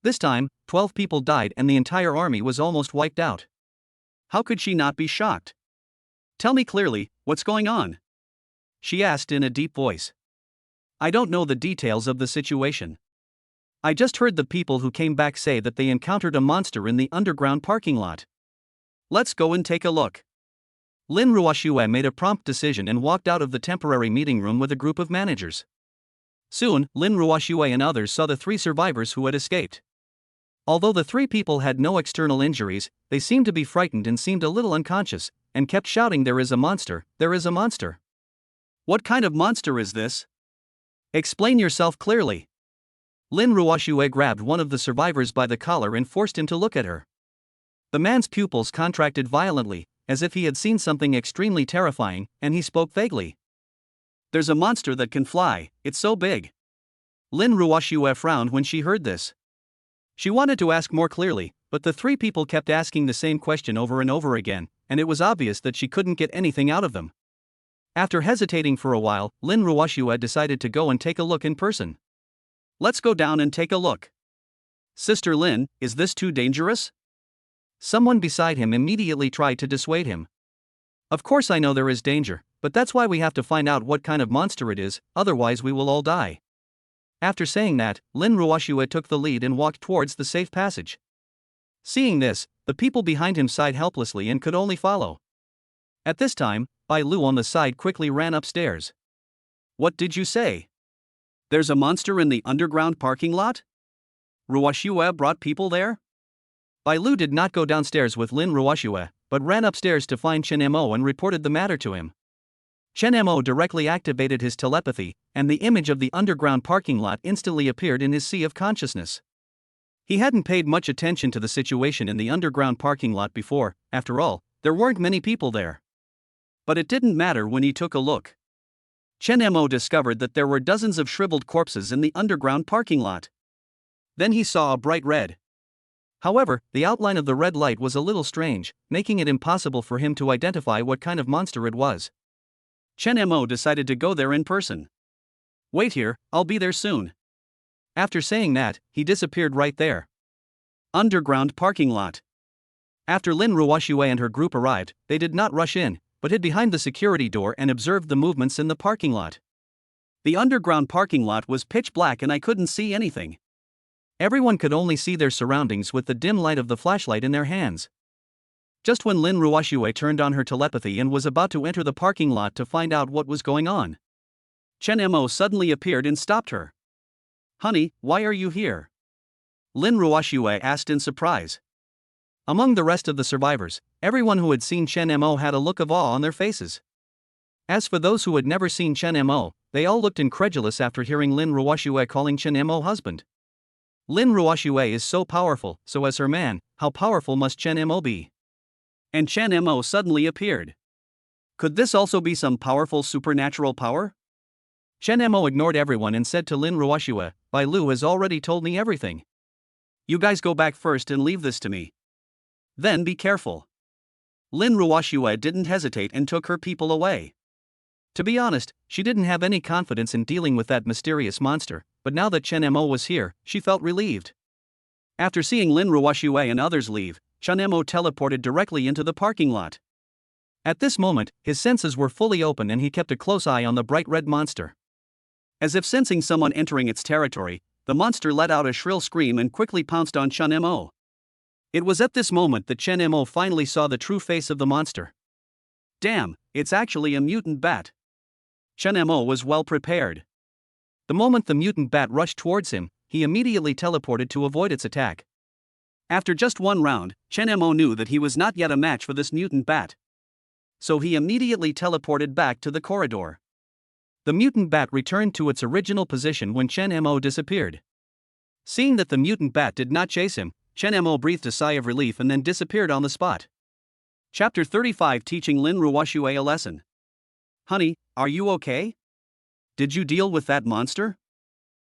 This time, 12 people died and the entire army was almost wiped out. How could she not be shocked? "Tell me clearly, what's going on?" she asked in a deep voice. "I don't know the details of the situation. I just heard the people who came back say that they encountered a monster in the underground parking lot. Let's go and take a look." Lin Ruoshue made a prompt decision and walked out of the temporary meeting room with a group of managers. Soon, Lin Ruoshue and others saw the 3 survivors who had escaped. Although the 3 people had no external injuries, they seemed to be frightened and seemed a little unconscious, and kept shouting, "There is a monster, there is a monster." "What kind of monster is this? Explain yourself clearly." Lin Ruoshue grabbed one of the survivors by the collar and forced him to look at her. The man's pupils contracted violently, as if he had seen something extremely terrifying, and he spoke vaguely. "There's a monster that can fly, it's so big." Lin Ruoshue frowned when she heard this. She wanted to ask more clearly, but the 3 people kept asking the same question over and over again, and it was obvious that she couldn't get anything out of them. After hesitating for a while, Lin Ruoshue decided to go and take a look in person. "Let's go down and take a look." "Sister Lin, is this too dangerous?" Someone beside him immediately tried to dissuade him. "Of course I know there is danger, but that's why we have to find out what kind of monster it is, otherwise we will all die." After saying that, Lin Ruoshue took the lead and walked towards the safe passage. Seeing this, the people behind him sighed helplessly and could only follow. At this time, Bai Lu on the side quickly ran upstairs. "What did you say? There's a monster in the underground parking lot? Ruoshue brought people there?" Bai Lu did not go downstairs with Lin Ruoshue, but ran upstairs to find Chen Mo and reported the matter to him. Chen Mo directly activated his telepathy, and the image of the underground parking lot instantly appeared in his sea of consciousness. He hadn't paid much attention to the situation in the underground parking lot before, after all, there weren't many people there. But it didn't matter when he took a look. Chen Mo discovered that there were dozens of shriveled corpses in the underground parking lot. Then he saw a bright red. However, the outline of the red light was a little strange, making it impossible for him to identify what kind of monster it was. Chen Mo decided to go there in person. "Wait here, I'll be there soon." After saying that, he disappeared right there. Underground parking lot. After Lin Ruoshue and her group arrived, they did not rush in, but hid behind the security door and observed the movements in the parking lot. The underground parking lot was pitch black and I couldn't see anything. Everyone could only see their surroundings with the dim light of the flashlight in their hands. Just when Lin Ruoshue turned on her telepathy and was about to enter the parking lot to find out what was going on, Chen Mo suddenly appeared and stopped her. "Honey, why are you here?" Lin Ruoshue asked in surprise. Among the rest of the survivors, everyone who had seen Chen Mo had a look of awe on their faces. As for those who had never seen Chen Mo, they all looked incredulous after hearing Lin Ruoshue calling Chen Mo husband. Lin Ruoshue is so powerful, so as her man, how powerful must Chen Mo be? And Chen Mo suddenly appeared. Could this also be some powerful supernatural power? Chen Mo ignored everyone and said to Lin Ruoxue, Bai Lu has already told me everything. You guys go back first and leave this to me. Then be careful. Lin Ruoxue didn't hesitate and took her people away. To be honest, she didn't have any confidence in dealing with that mysterious monster, but now that Chen Mo was here, she felt relieved. After seeing Lin Ruoxue and others leave, Chen Mo teleported directly into the parking lot. At this moment, his senses were fully open and he kept a close eye on the bright red monster. As if sensing someone entering its territory, the monster let out a shrill scream and quickly pounced on Chen Mo. It was at this moment that Chen Mo finally saw the true face of the monster. Damn, it's actually a mutant bat. Chen Mo was well prepared. The moment the mutant bat rushed towards him, he immediately teleported to avoid its attack. After just one round, Chen Mo knew that he was not yet a match for this mutant bat. So he immediately teleported back to the corridor. The mutant bat returned to its original position when Chen Mo disappeared. Seeing that the mutant bat did not chase him, Chen Mo breathed a sigh of relief and then disappeared on the spot. Chapter 35 Teaching Lin Ruoxue a Lesson. Honey, are you okay? Did you deal with that monster?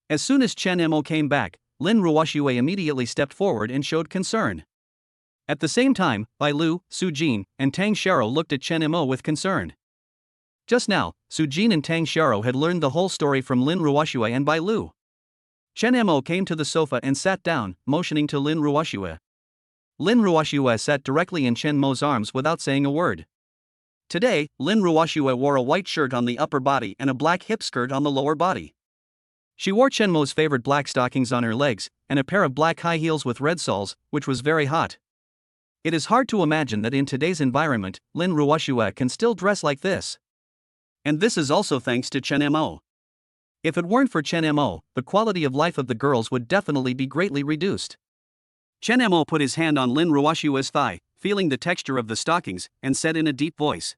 As soon as Chen Mo came back, Lin Ruoxue immediately stepped forward and showed concern. At the same time, Bai Lu, Su Jin, and Tang Xiao looked at Chen Mo with concern. Just now, Su Jin and Tang Xiao had learned the whole story from Lin Ruoxue and Bai Lu. Chen Mo came to the sofa and sat down, motioning to Lin Ruoxue. Lin Ruoxue sat directly in Chen Mo's arms without saying a word. Today, Lin Ruoxue wore a white shirt on the upper body and a black hip skirt on the lower body. She wore Chen Mo's favorite black stockings on her legs, and a pair of black high heels with red soles, which was very hot. It is hard to imagine that in today's environment, Lin Ruoxue can still dress like this. And this is also thanks to Chen Mo. If it weren't for Chen Mo, the quality of life of the girls would definitely be greatly reduced. Chen Mo put his hand on Lin Ruoxue's thigh, feeling the texture of the stockings, and said in a deep voice.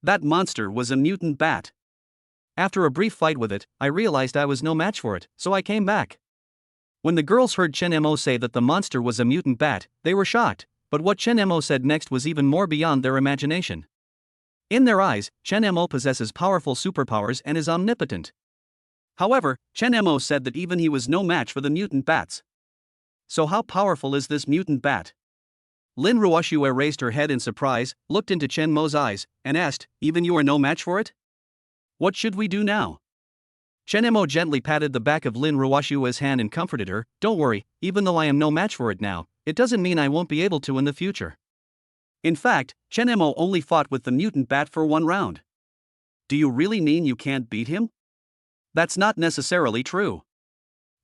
That monster was a mutant bat. After a brief fight with it, I realized I was no match for it, so I came back. When the girls heard Chen Mo say that the monster was a mutant bat, they were shocked, but what Chen Mo said next was even more beyond their imagination. In their eyes, Chen Mo possesses powerful superpowers and is omnipotent. However, Chen Mo said that even he was no match for the mutant bats. So how powerful is this mutant bat? Lin Ruoxue raised her head in surprise, looked into Chen Mo's eyes, and asked, even you are no match for it? What should we do now? Chen Mo gently patted the back of Lin Ruoxue's hand and comforted her, don't worry, even though I am no match for it now, it doesn't mean I won't be able to in the future. In fact, Chen Mo only fought with the mutant bat for one round. Do you really mean you can't beat him? That's not necessarily true.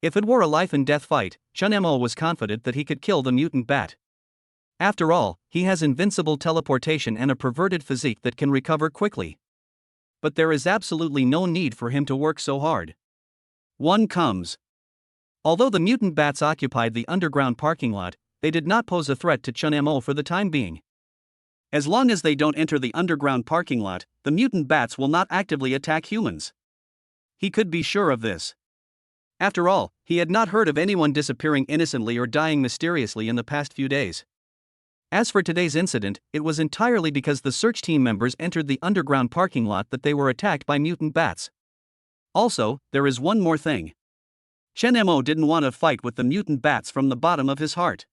If it were a life and death fight, Chen Mo was confident that he could kill the mutant bat. After all, he has invincible teleportation and a perverted physique that can recover quickly. But there is absolutely no need for him to work so hard. One comes. Although the mutant bats occupied the underground parking lot, they did not pose a threat to Chen Mo for the time being. As long as they don't enter the underground parking lot, the mutant bats will not actively attack humans. He could be sure of this. After all, he had not heard of anyone disappearing innocently or dying mysteriously in the past few days. As for today's incident, it was entirely because the search team members entered the underground parking lot that they were attacked by mutant bats. Also, there is one more thing. Chen Mo didn't want to fight with the mutant bats from the bottom of his heart.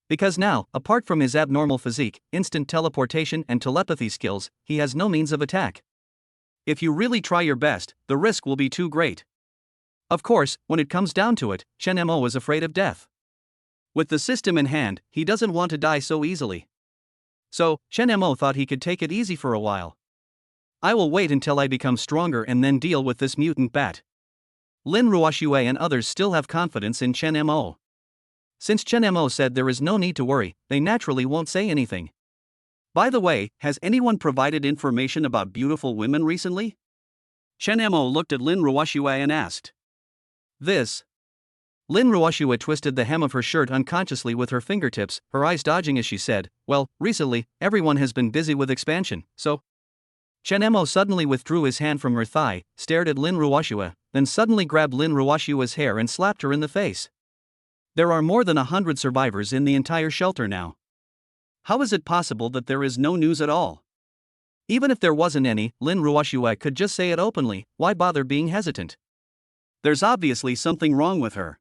Because now, apart from his abnormal physique, instant teleportation and telepathy skills, he has no means of attack. If you really try your best, the risk will be too great. Of course, when it comes down to it, Chen Mo is afraid of death. With the system in hand, he doesn't want to die so easily. So, Chen Mo thought he could take it easy for a while. I will wait until I become stronger and then deal with this mutant bat. Lin Ruoxue and others still have confidence in Chen Mo. Since Chen Mo said there is no need to worry, they naturally won't say anything. By the way, has anyone provided information about beautiful women recently? Chen Mo looked at Lin Ruoxue and asked. This. Lin Ruoxue twisted the hem of her shirt unconsciously with her fingertips, her eyes dodging as she said, well, recently, everyone has been busy with expansion, so. Chen Mo suddenly withdrew his hand from her thigh, stared at Lin Ruoxue, then suddenly grabbed Lin Ruoxue's hair and slapped her in the face. There are more than 100 survivors in the entire shelter now. How is it possible that there is no news at all? Even if there wasn't any, Lin Ruoxue could just say it openly, why bother being hesitant? There's obviously something wrong with her.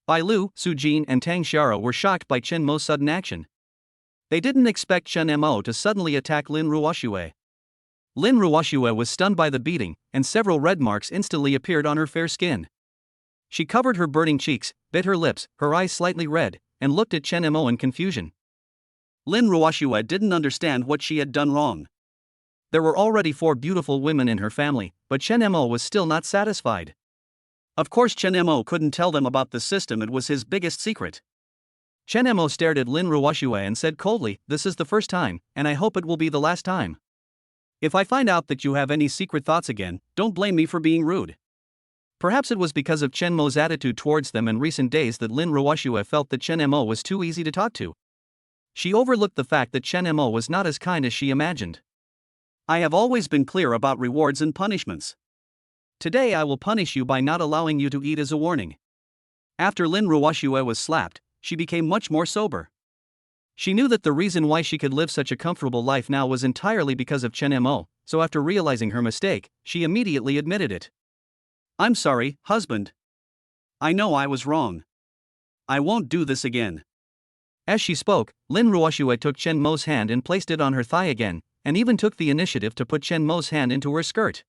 Bai Lu, Su Jin and Tang Xiara were shocked by Chen Mo's sudden action. They didn't expect Chen Mo to suddenly attack Lin Ruoxue. Lin Ruoxue was stunned by the beating, and several red marks instantly appeared on her fair skin. She covered her burning cheeks, bit her lips, her eyes slightly red, and looked at Chen Mo in confusion. Lin Ruoxue didn't understand what she had done wrong. There were already 4 beautiful women in her family, but Chen Mo was still not satisfied. Of course Chen Mo couldn't tell them about the system, it was his biggest secret. Chen Mo stared at Lin Ruoxue and said coldly, "This is the first time, and I hope it will be the last time. If I find out that you have any secret thoughts again, don't blame me for being rude." Perhaps it was because of Chen Mo's attitude towards them in recent days that Lin Ruoxue felt that Chen Mo was too easy to talk to. She overlooked the fact that Chen Mo was not as kind as she imagined. "I have always been clear about rewards and punishments. Today I will punish you by not allowing you to eat as a warning." After Lin Ruoxue was slapped, she became much more sober. She knew that the reason why she could live such a comfortable life now was entirely because of Chen Mo, so after realizing her mistake, she immediately admitted it. "I'm sorry, husband. I know I was wrong. I won't do this again." As she spoke, Lin Ruoxue took Chen Mo's hand and placed it on her thigh again, and even took the initiative to put Chen Mo's hand into her skirt.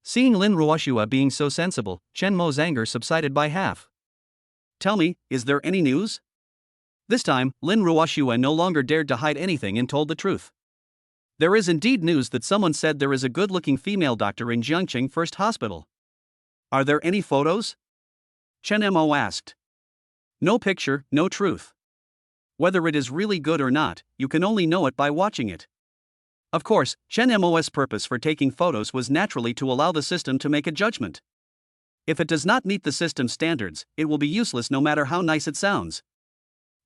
Seeing Lin Ruoxue being so sensible, Chen Mo's anger subsided by half. "Tell me, is there any news?" This time, Lin Ruoxue no longer dared to hide anything and told the truth. "There is indeed news that someone said there is a good-looking female doctor in Jiangcheng First Hospital." "Are there any photos?" Chen Mo asked. "No picture, no truth. Whether it is really good or not, you can only know it by watching it." Of course, Chen Mo's purpose for taking photos was naturally to allow the system to make a judgment. If it does not meet the system's standards, it will be useless no matter how nice it sounds.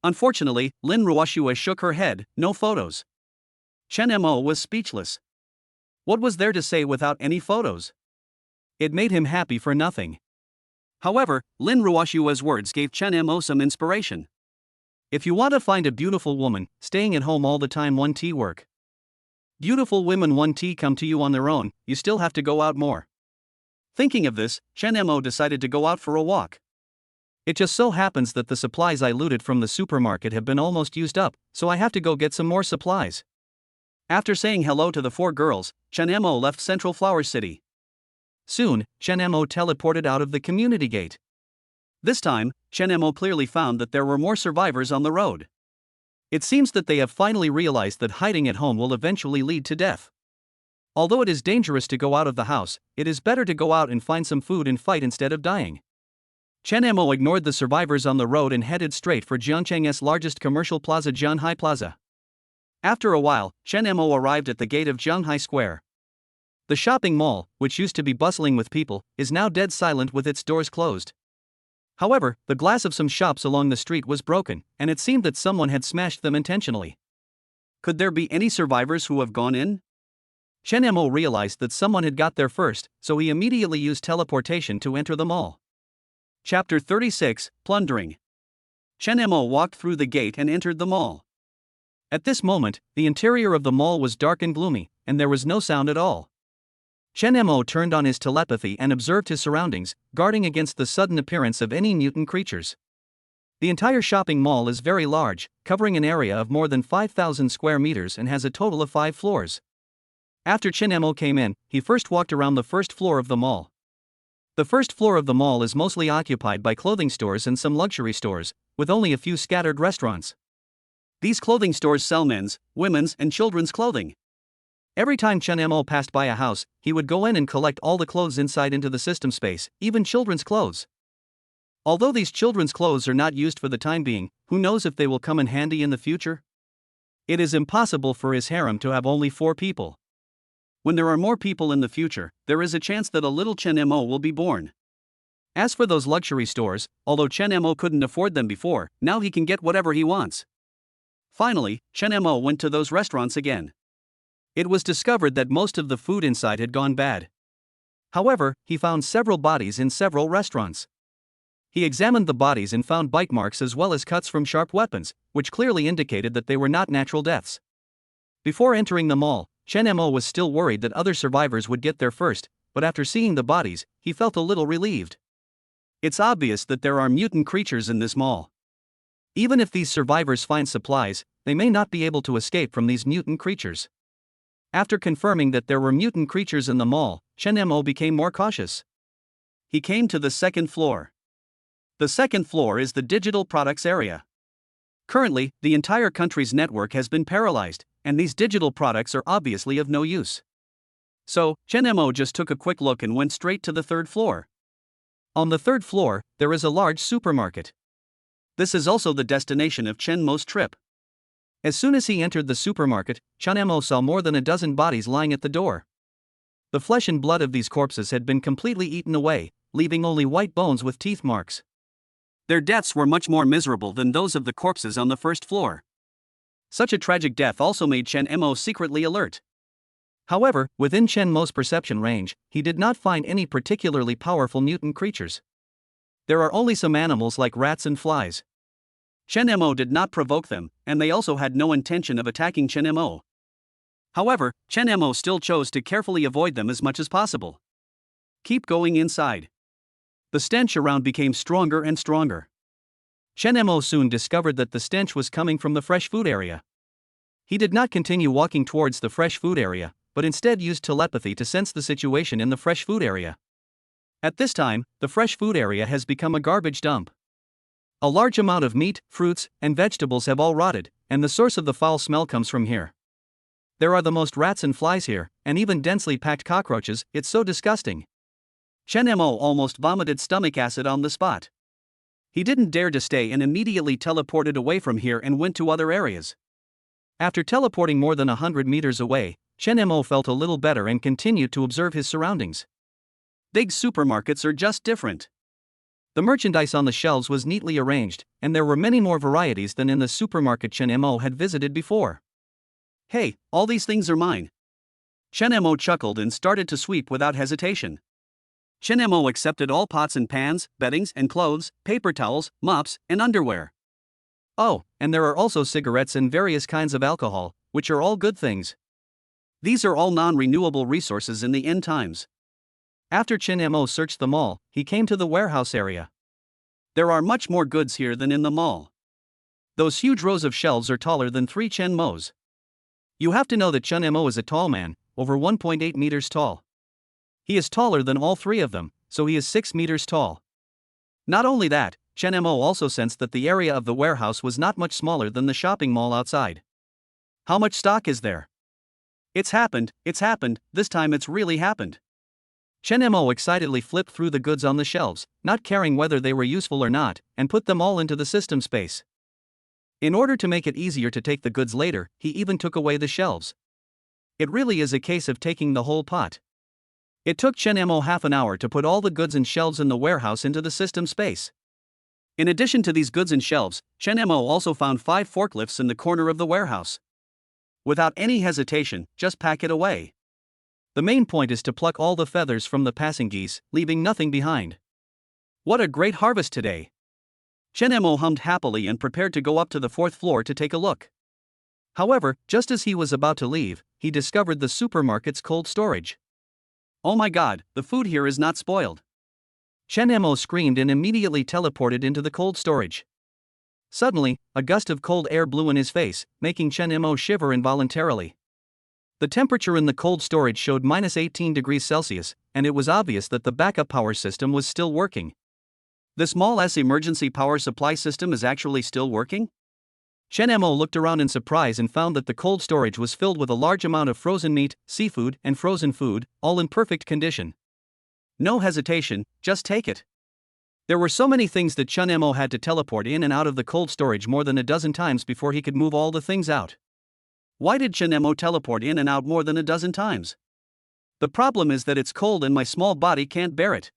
Unfortunately, Lin Ruoxue shook her head, no photos. Chen Mo was speechless. What was there to say without any photos? It made him happy for nothing. However, Lin Ruoxue's words gave Chen Mo some inspiration. "If you want to find a beautiful woman, staying at home all the time won't work. Beautiful women won't come to you on their own, you still have to go out more." Thinking of this, Chen Mo decided to go out for a walk. "It just so happens that the supplies I looted from the supermarket have been almost used up, so I have to go get some more supplies." After saying hello to the 4 girls, Chen Mo left Central Flower City. Soon, Chen Mo teleported out of the community gate. This time, Chen Mo clearly found that there were more survivors on the road. It seems that they have finally realized that hiding at home will eventually lead to death. Although it is dangerous to go out of the house, it is better to go out and find some food and fight instead of dying. Chen Mo ignored the survivors on the road and headed straight for Jiangcheng's largest commercial plaza, Jianhai Plaza. After a while, Chen Mo arrived at the gate of Jianhai Square. The shopping mall, which used to be bustling with people, is now dead silent with its doors closed. However, the glass of some shops along the street was broken, and it seemed that someone had smashed them intentionally. Could there be any survivors who have gone in? Chen Mo realized that someone had got there first, so he immediately used teleportation to enter the mall. Chapter 36, Plundering. Chen Mo walked through the gate and entered the mall. At this moment, the interior of the mall was dark and gloomy, and there was no sound at all. Chen Mo turned on his telepathy and observed his surroundings, guarding against the sudden appearance of any mutant creatures. The entire shopping mall is very large, covering an area of more than 5,000 square meters and has a total of 5 floors. After Chen Mo came in, he first walked around the first floor of the mall. The first floor of the mall is mostly occupied by clothing stores and some luxury stores, with only a few scattered restaurants. These clothing stores sell men's, women's, and children's clothing. Every time Chen Mo passed by a house, he would go in and collect all the clothes inside into the system space, even children's clothes. Although these children's clothes are not used for the time being, who knows if they will come in handy in the future? It is impossible for his harem to have only 4 people. When there are more people in the future, there is a chance that a little Chen Mo will be born. As for those luxury stores, although Chen Mo couldn't afford them before, now he can get whatever he wants. Finally, Chen Mo went to those restaurants again. It was discovered that most of the food inside had gone bad. However, he found several bodies in several restaurants. He examined the bodies and found bite marks as well as cuts from sharp weapons, which clearly indicated that they were not natural deaths. Before entering the mall, Chen Mo was still worried that other survivors would get there first, but after seeing the bodies, he felt a little relieved. It's obvious that there are mutant creatures in this mall. Even if these survivors find supplies, they may not be able to escape from these mutant creatures. After confirming that there were mutant creatures in the mall, Chen Mo became more cautious. He came to the second floor. The second floor is the digital products area. Currently, the entire country's network has been paralyzed, and these digital products are obviously of no use. So, Chen Mo just took a quick look and went straight to the third floor. On the third floor, there is a large supermarket. This is also the destination of Chen Mo's trip. As soon as he entered the supermarket, Chen Mo saw more than a dozen bodies lying at the door. The flesh and blood of these corpses had been completely eaten away, leaving only white bones with teeth marks. Their deaths were much more miserable than those of the corpses on the first floor. Such a tragic death also made Chen Mo secretly alert. However, within Chen Mo's perception range, he did not find any particularly powerful mutant creatures. There are only some animals like rats and flies. Chen Mo did not provoke them, and they also had no intention of attacking Chen Mo. However, Chen Mo still chose to carefully avoid them as much as possible. Keep going inside. The stench around became stronger and stronger. Chen Mo soon discovered that the stench was coming from the fresh food area. He did not continue walking towards the fresh food area, but instead used telepathy to sense the situation in the fresh food area. At this time, the fresh food area has become a garbage dump. A large amount of meat, fruits, and vegetables have all rotted, and the source of the foul smell comes from here. There are the most rats and flies here, and even densely packed cockroaches. It's so disgusting. Chen Mo almost vomited stomach acid on the spot. He didn't dare to stay and immediately teleported away from here and went to other areas. After teleporting more than 100 meters away, Chen Mo felt a little better and continued to observe his surroundings. Big supermarkets are just different. The merchandise on the shelves was neatly arranged, and there were many more varieties than in the supermarket Chen Mo had visited before. Hey, all these things are mine. Chen Mo chuckled and started to sweep without hesitation. Chen Mo accepted all pots and pans, beddings and clothes, paper towels, mops, and underwear. Oh, and there are also cigarettes and various kinds of alcohol, which are all good things. These are all non-renewable resources in the end times. After Chen Mo searched the mall, he came to the warehouse area. There are much more goods here than in the mall. Those huge rows of shelves are taller than 3 Chen Mo's. You have to know that Chen Mo is a tall man, over 1.8 meters tall. He is taller than all 3 of them, so he is 6 meters tall. Not only that, Chen Mo also sensed that the area of the warehouse was not much smaller than the shopping mall outside. How much stock is there? It's happened, this time it's really happened. Chen Mo excitedly flipped through the goods on the shelves, not caring whether they were useful or not, and put them all into the system space. In order to make it easier to take the goods later, he even took away the shelves. It really is a case of taking the whole pot. It took Chen Mo half an hour to put all the goods and shelves in the warehouse into the system space. In addition to these goods and shelves, Chen Mo also found 5 forklifts in the corner of the warehouse. Without any hesitation, just pack it away. The main point is to pluck all the feathers from the passing geese, leaving nothing behind. What a great harvest today! Chen Mo hummed happily and prepared to go up to the 4th floor to take a look. However, just as he was about to leave, he discovered the supermarket's cold storage. Oh my god, the food here is not spoiled. Chen Mo screamed and immediately teleported into the cold storage. Suddenly, a gust of cold air blew in his face, making Chen Mo shiver involuntarily. The temperature in the cold storage showed -18 degrees Celsius, and it was obvious that the backup power system was still working. The small emergency power supply system is actually still working? Chen Mo looked around in surprise and found that the cold storage was filled with a large amount of frozen meat, seafood, and frozen food, all in perfect condition. No hesitation, just take it. There were so many things that Chen Mo had to teleport in and out of the cold storage more than a dozen times before he could move all the things out. Why did Chen Mo teleport in and out more than a dozen times? The problem is that it's cold and my small body can't bear it.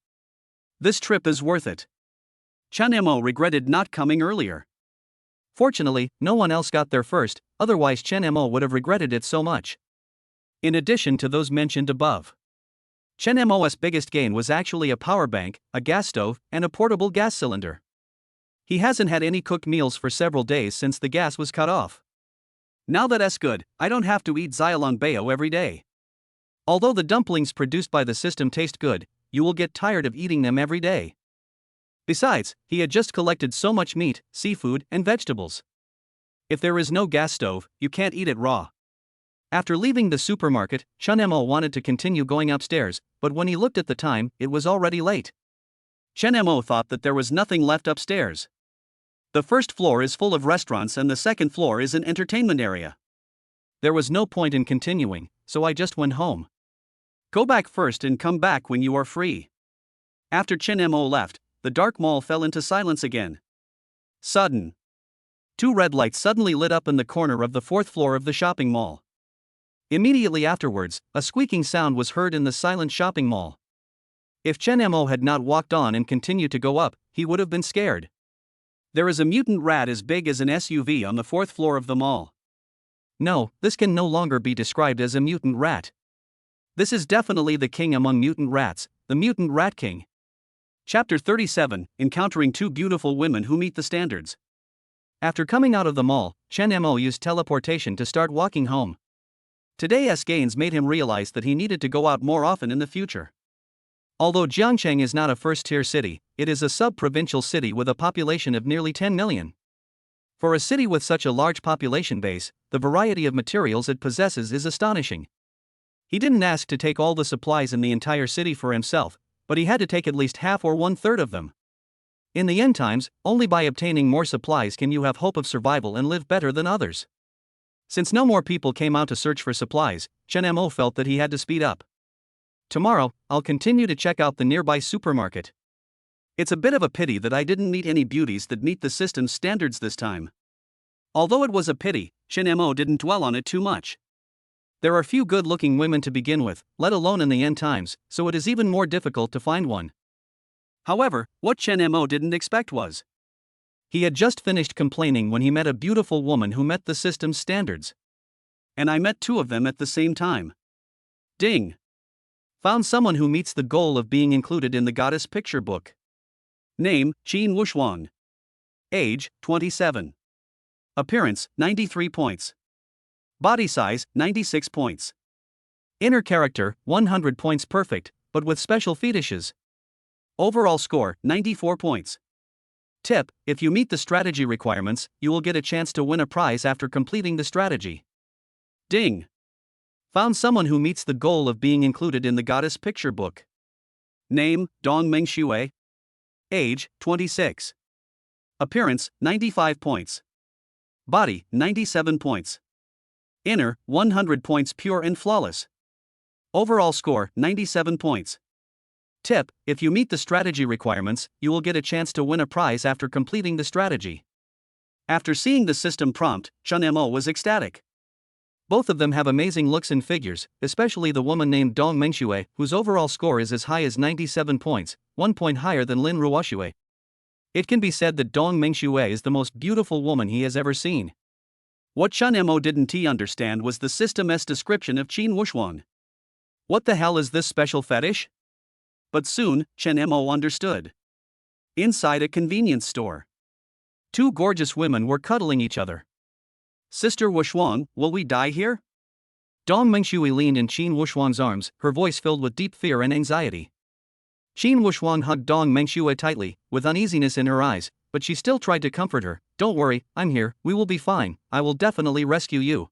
This trip is worth it. Chen Mo regretted not coming earlier. Fortunately, no one else got there first, otherwise Chen Mo would have regretted it so much. In addition to those mentioned above, Chen Mo's biggest gain was actually a power bank, a gas stove, and a portable gas cylinder. He hasn't had any cooked meals for several days since the gas was cut off. Now that's good, I don't have to eat Xiaolong Bao every day. Although the dumplings produced by the system taste good, you will get tired of eating them every day. Besides, he had just collected so much meat, seafood, and vegetables. If there is no gas stove, you can't eat it raw. After leaving the supermarket, Chun Mo wanted to continue going upstairs, but when he looked at the time, it was already late. Chun Mo thought that there was nothing left upstairs. The first floor is full of restaurants and the second floor is an entertainment area. There was no point in continuing, so I just went home. Go back first and come back when you are free. After Chun Mo left, the dark mall fell into silence again. Sudden. 2 red lights suddenly lit up in the corner of the 4th floor of the shopping mall. Immediately afterwards, a squeaking sound was heard in the silent shopping mall. If Chun Mo had not walked on and continued to go up, he would have been scared. There is a mutant rat as big as an SUV on the 4th floor of the mall. No, this can no longer be described as a mutant rat. This is definitely the king among mutant rats, the mutant rat king. Chapter 37, Encountering 2 beautiful women who meet the standards. After coming out of the mall, Chun Mo used teleportation to start walking home. Today's gains made him realize that he needed to go out more often in the future. Although Jiangcheng is not a first-tier city, it is a sub-provincial city with a population of nearly 10 million. For a city with such a large population base, the variety of materials it possesses is astonishing. He didn't ask to take all the supplies in the entire city for himself, but he had to take at least half or 1/3 of them. In the end times, only by obtaining more supplies can you have hope of survival and live better than others. Since no more people came out to search for supplies, Chun Mo felt that he had to speed up. Tomorrow, I'll continue to check out the nearby supermarket. It's a bit of a pity that I didn't meet any beauties that meet the system's standards this time. Although it was a pity, Chun Mo didn't dwell on it too much. There are few good-looking women to begin with, let alone in the end times, so it is even more difficult to find one. However, what Chun Mo didn't expect was, he had just finished complaining when he met a beautiful woman who met the system's standards. And I met 2 of them at the same time. Ding! Found someone who meets the goal of being included in the goddess picture book. Name, Qin Wushuang. Age, 27. Appearance, 93 points. Body size, 96 points. Inner character, 100 points perfect, but with special fetishes. Overall score, 94 points. Tip: if you meet the strategy requirements, you will get a chance to win a prize after completing the strategy. Ding! Found someone who meets the goal of being included in the goddess picture book. Name, Dong Mengshui. Age, 26. Appearance, 95 points. Body, 97 points. Inner, 100 points pure and flawless. Overall score, 97 points. Tip: if you meet the strategy requirements, you will get a chance to win a prize after completing the strategy. After seeing the system prompt, Chun Mo was ecstatic. Both of them have amazing looks and figures, especially the woman named Dong Mengshui, whose overall score is as high as 97 points, 1 point higher than Lin Ruoshui. It can be said that Dong Mengshui is the most beautiful woman he has ever seen. What Chun Mo didn't understand was the system's description of Qin Wushuang. What the hell is this special fetish? But soon, Chun Mo understood. Inside a convenience store, 2 gorgeous women were cuddling each other. Sister Wushuang, will we die here? Dong Mengshui leaned in Qin Wushuang's arms, her voice filled with deep fear and anxiety. Qin Wushuang hugged Dong Mengshui tightly, with uneasiness in her eyes, but she still tried to comfort her. Don't worry, I'm here, we will be fine, I will definitely rescue you.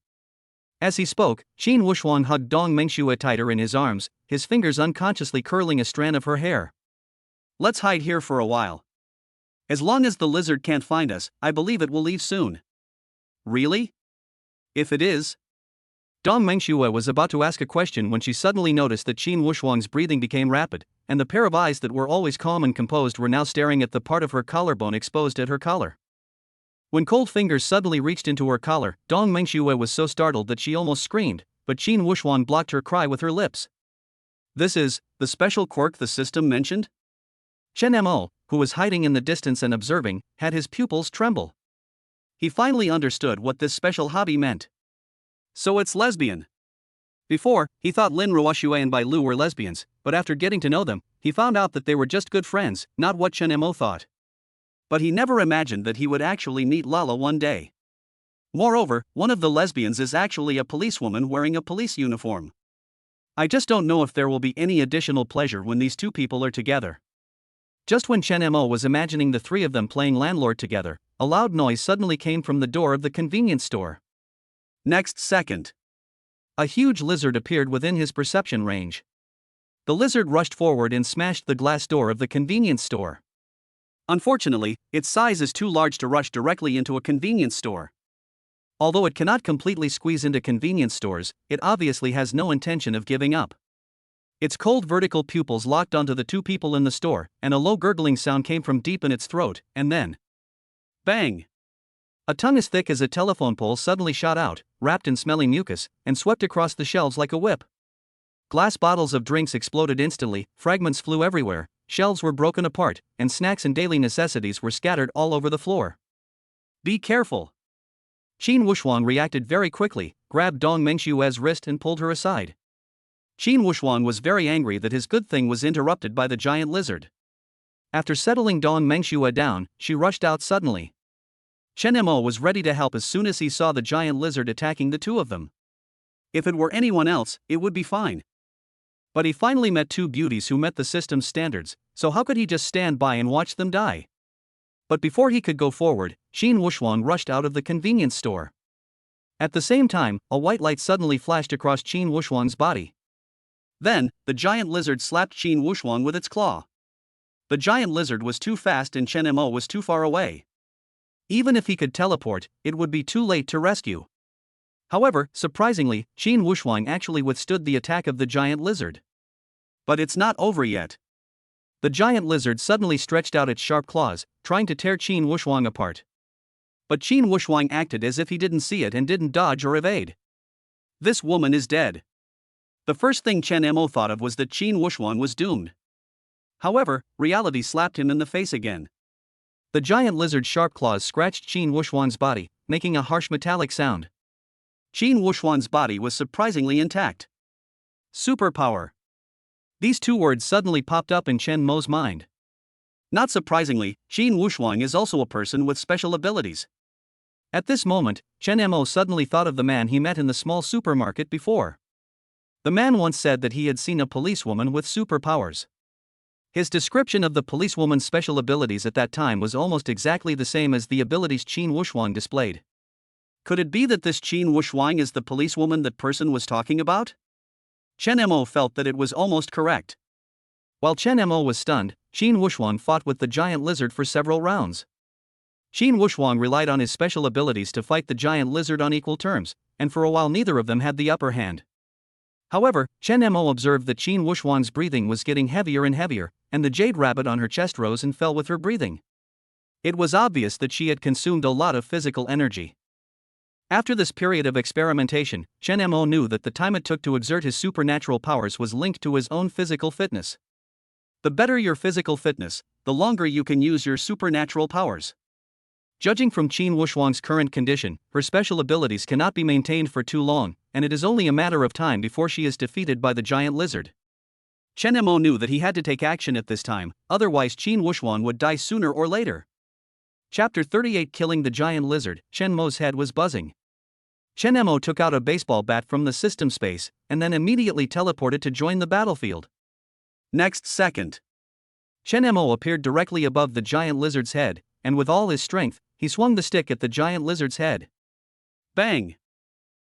As he spoke, Qin Wushuang hugged Dong Mengshui tighter in his arms, his fingers unconsciously curling a strand of her hair. Let's hide here for a while. As long as the lizard can't find us, I believe it will leave soon. Really? If it is? Dong Mengshui was about to ask a question when she suddenly noticed that Qin Wushuang's breathing became rapid, and the pair of eyes that were always calm and composed were now staring at the part of her collarbone exposed at her collar. When cold fingers suddenly reached into her collar, Dong Mengshui was so startled that she almost screamed, but Qin Wushuang blocked her cry with her lips. This is the special quirk the system mentioned? Chun Mo, who was hiding in the distance and observing, had his pupils tremble. He finally understood what this special hobby meant. So it's lesbian. Before, he thought Lin Ruoshui and Bai Lu were lesbians, but after getting to know them, he found out that they were just good friends, not what Chun Mo thought. But he never imagined that he would actually meet Lala one day. Moreover, one of the lesbians is actually a policewoman wearing a police uniform. I just don't know if there will be any additional pleasure when these two people are together. Just when Chen Mo was imagining the three of them playing landlord together, a loud noise suddenly came from the door of the convenience store. Next second, a huge lizard appeared within his perception range. The lizard rushed forward and smashed the glass door of the convenience store. Unfortunately, its size is too large to rush directly into a convenience store. Although it cannot completely squeeze into convenience stores, it obviously has no intention of giving up. Its cold vertical pupils locked onto the two people in the store, and a low gurgling sound came from deep in its throat, and then bang! A tongue as thick as a telephone pole suddenly shot out, wrapped in smelly mucus, and swept across the shelves like a whip. Glass bottles of drinks exploded instantly, fragments flew everywhere, shelves were broken apart, and snacks and daily necessities were scattered all over the floor. Be careful! Qin Wushuang reacted very quickly, grabbed Dong Mengshue's wrist and pulled her aside. Qin Wushuang was very angry that his good thing was interrupted by the giant lizard. After settling Dong Mengshue down, she rushed out suddenly. Chen Mo was ready to help as soon as he saw the giant lizard attacking the two of them. If it were anyone else, it would be fine. But he finally met two beauties who met the system's standards, so how could he just stand by and watch them die? But before he could go forward, Qin Wushuang rushed out of the convenience store. At the same time, a white light suddenly flashed across Qin Wushuang's body. Then, the giant lizard slapped Qin Wushuang with its claw. The giant lizard was too fast and Chen Mo was too far away. Even if he could teleport, it would be too late to rescue. However, surprisingly, Qin Wushuang actually withstood the attack of the giant lizard. But it's not over yet. The giant lizard suddenly stretched out its sharp claws, trying to tear Qin Wushuang apart. But Qin Wushuang acted as if he didn't see it and didn't dodge or evade. This woman is dead. The first thing Chen Mo thought of was that Qin Wushuang was doomed. However, reality slapped him in the face again. The giant lizard's sharp claws scratched Qin Wushuang's body, making a harsh metallic sound. Qin Wushuang's body was surprisingly intact. Superpower. These two words suddenly popped up in Chen Mo's mind. Not surprisingly, Qin Wushuang is also a person with special abilities. At this moment, Chen Mo suddenly thought of the man he met in the small supermarket before. The man once said that he had seen a policewoman with superpowers. His description of the policewoman's special abilities at that time was almost exactly the same as the abilities Qin Wushuang displayed. Could it be that this Qin Wushuang is the policewoman that person was talking about? Chen Mo felt that it was almost correct. While Chen Mo was stunned, Qin Wushuang fought with the giant lizard for several rounds. Qin Wushuang relied on his special abilities to fight the giant lizard on equal terms, and for a while neither of them had the upper hand. However, Chen Mo observed that Qin Wushuang's breathing was getting heavier and heavier, and the jade rabbit on her chest rose and fell with her breathing. It was obvious that she had consumed a lot of physical energy. After this period of experimentation, Chen Mo knew that the time it took to exert his supernatural powers was linked to his own physical fitness. The better your physical fitness, the longer you can use your supernatural powers. Judging from Qin Wushuang's current condition, her special abilities cannot be maintained for too long, and it is only a matter of time before she is defeated by the giant lizard. Chen Mo knew that he had to take action at this time, otherwise Qin Wushuang would die sooner or later. Chapter 38 Killing the Giant Lizard. Chen Mo's head was buzzing. Chen Mo took out a baseball bat from the system space, and then immediately teleported to join the battlefield. Next second, Chen Mo appeared directly above the giant lizard's head, and with all his strength, he swung the stick at the giant lizard's head. Bang!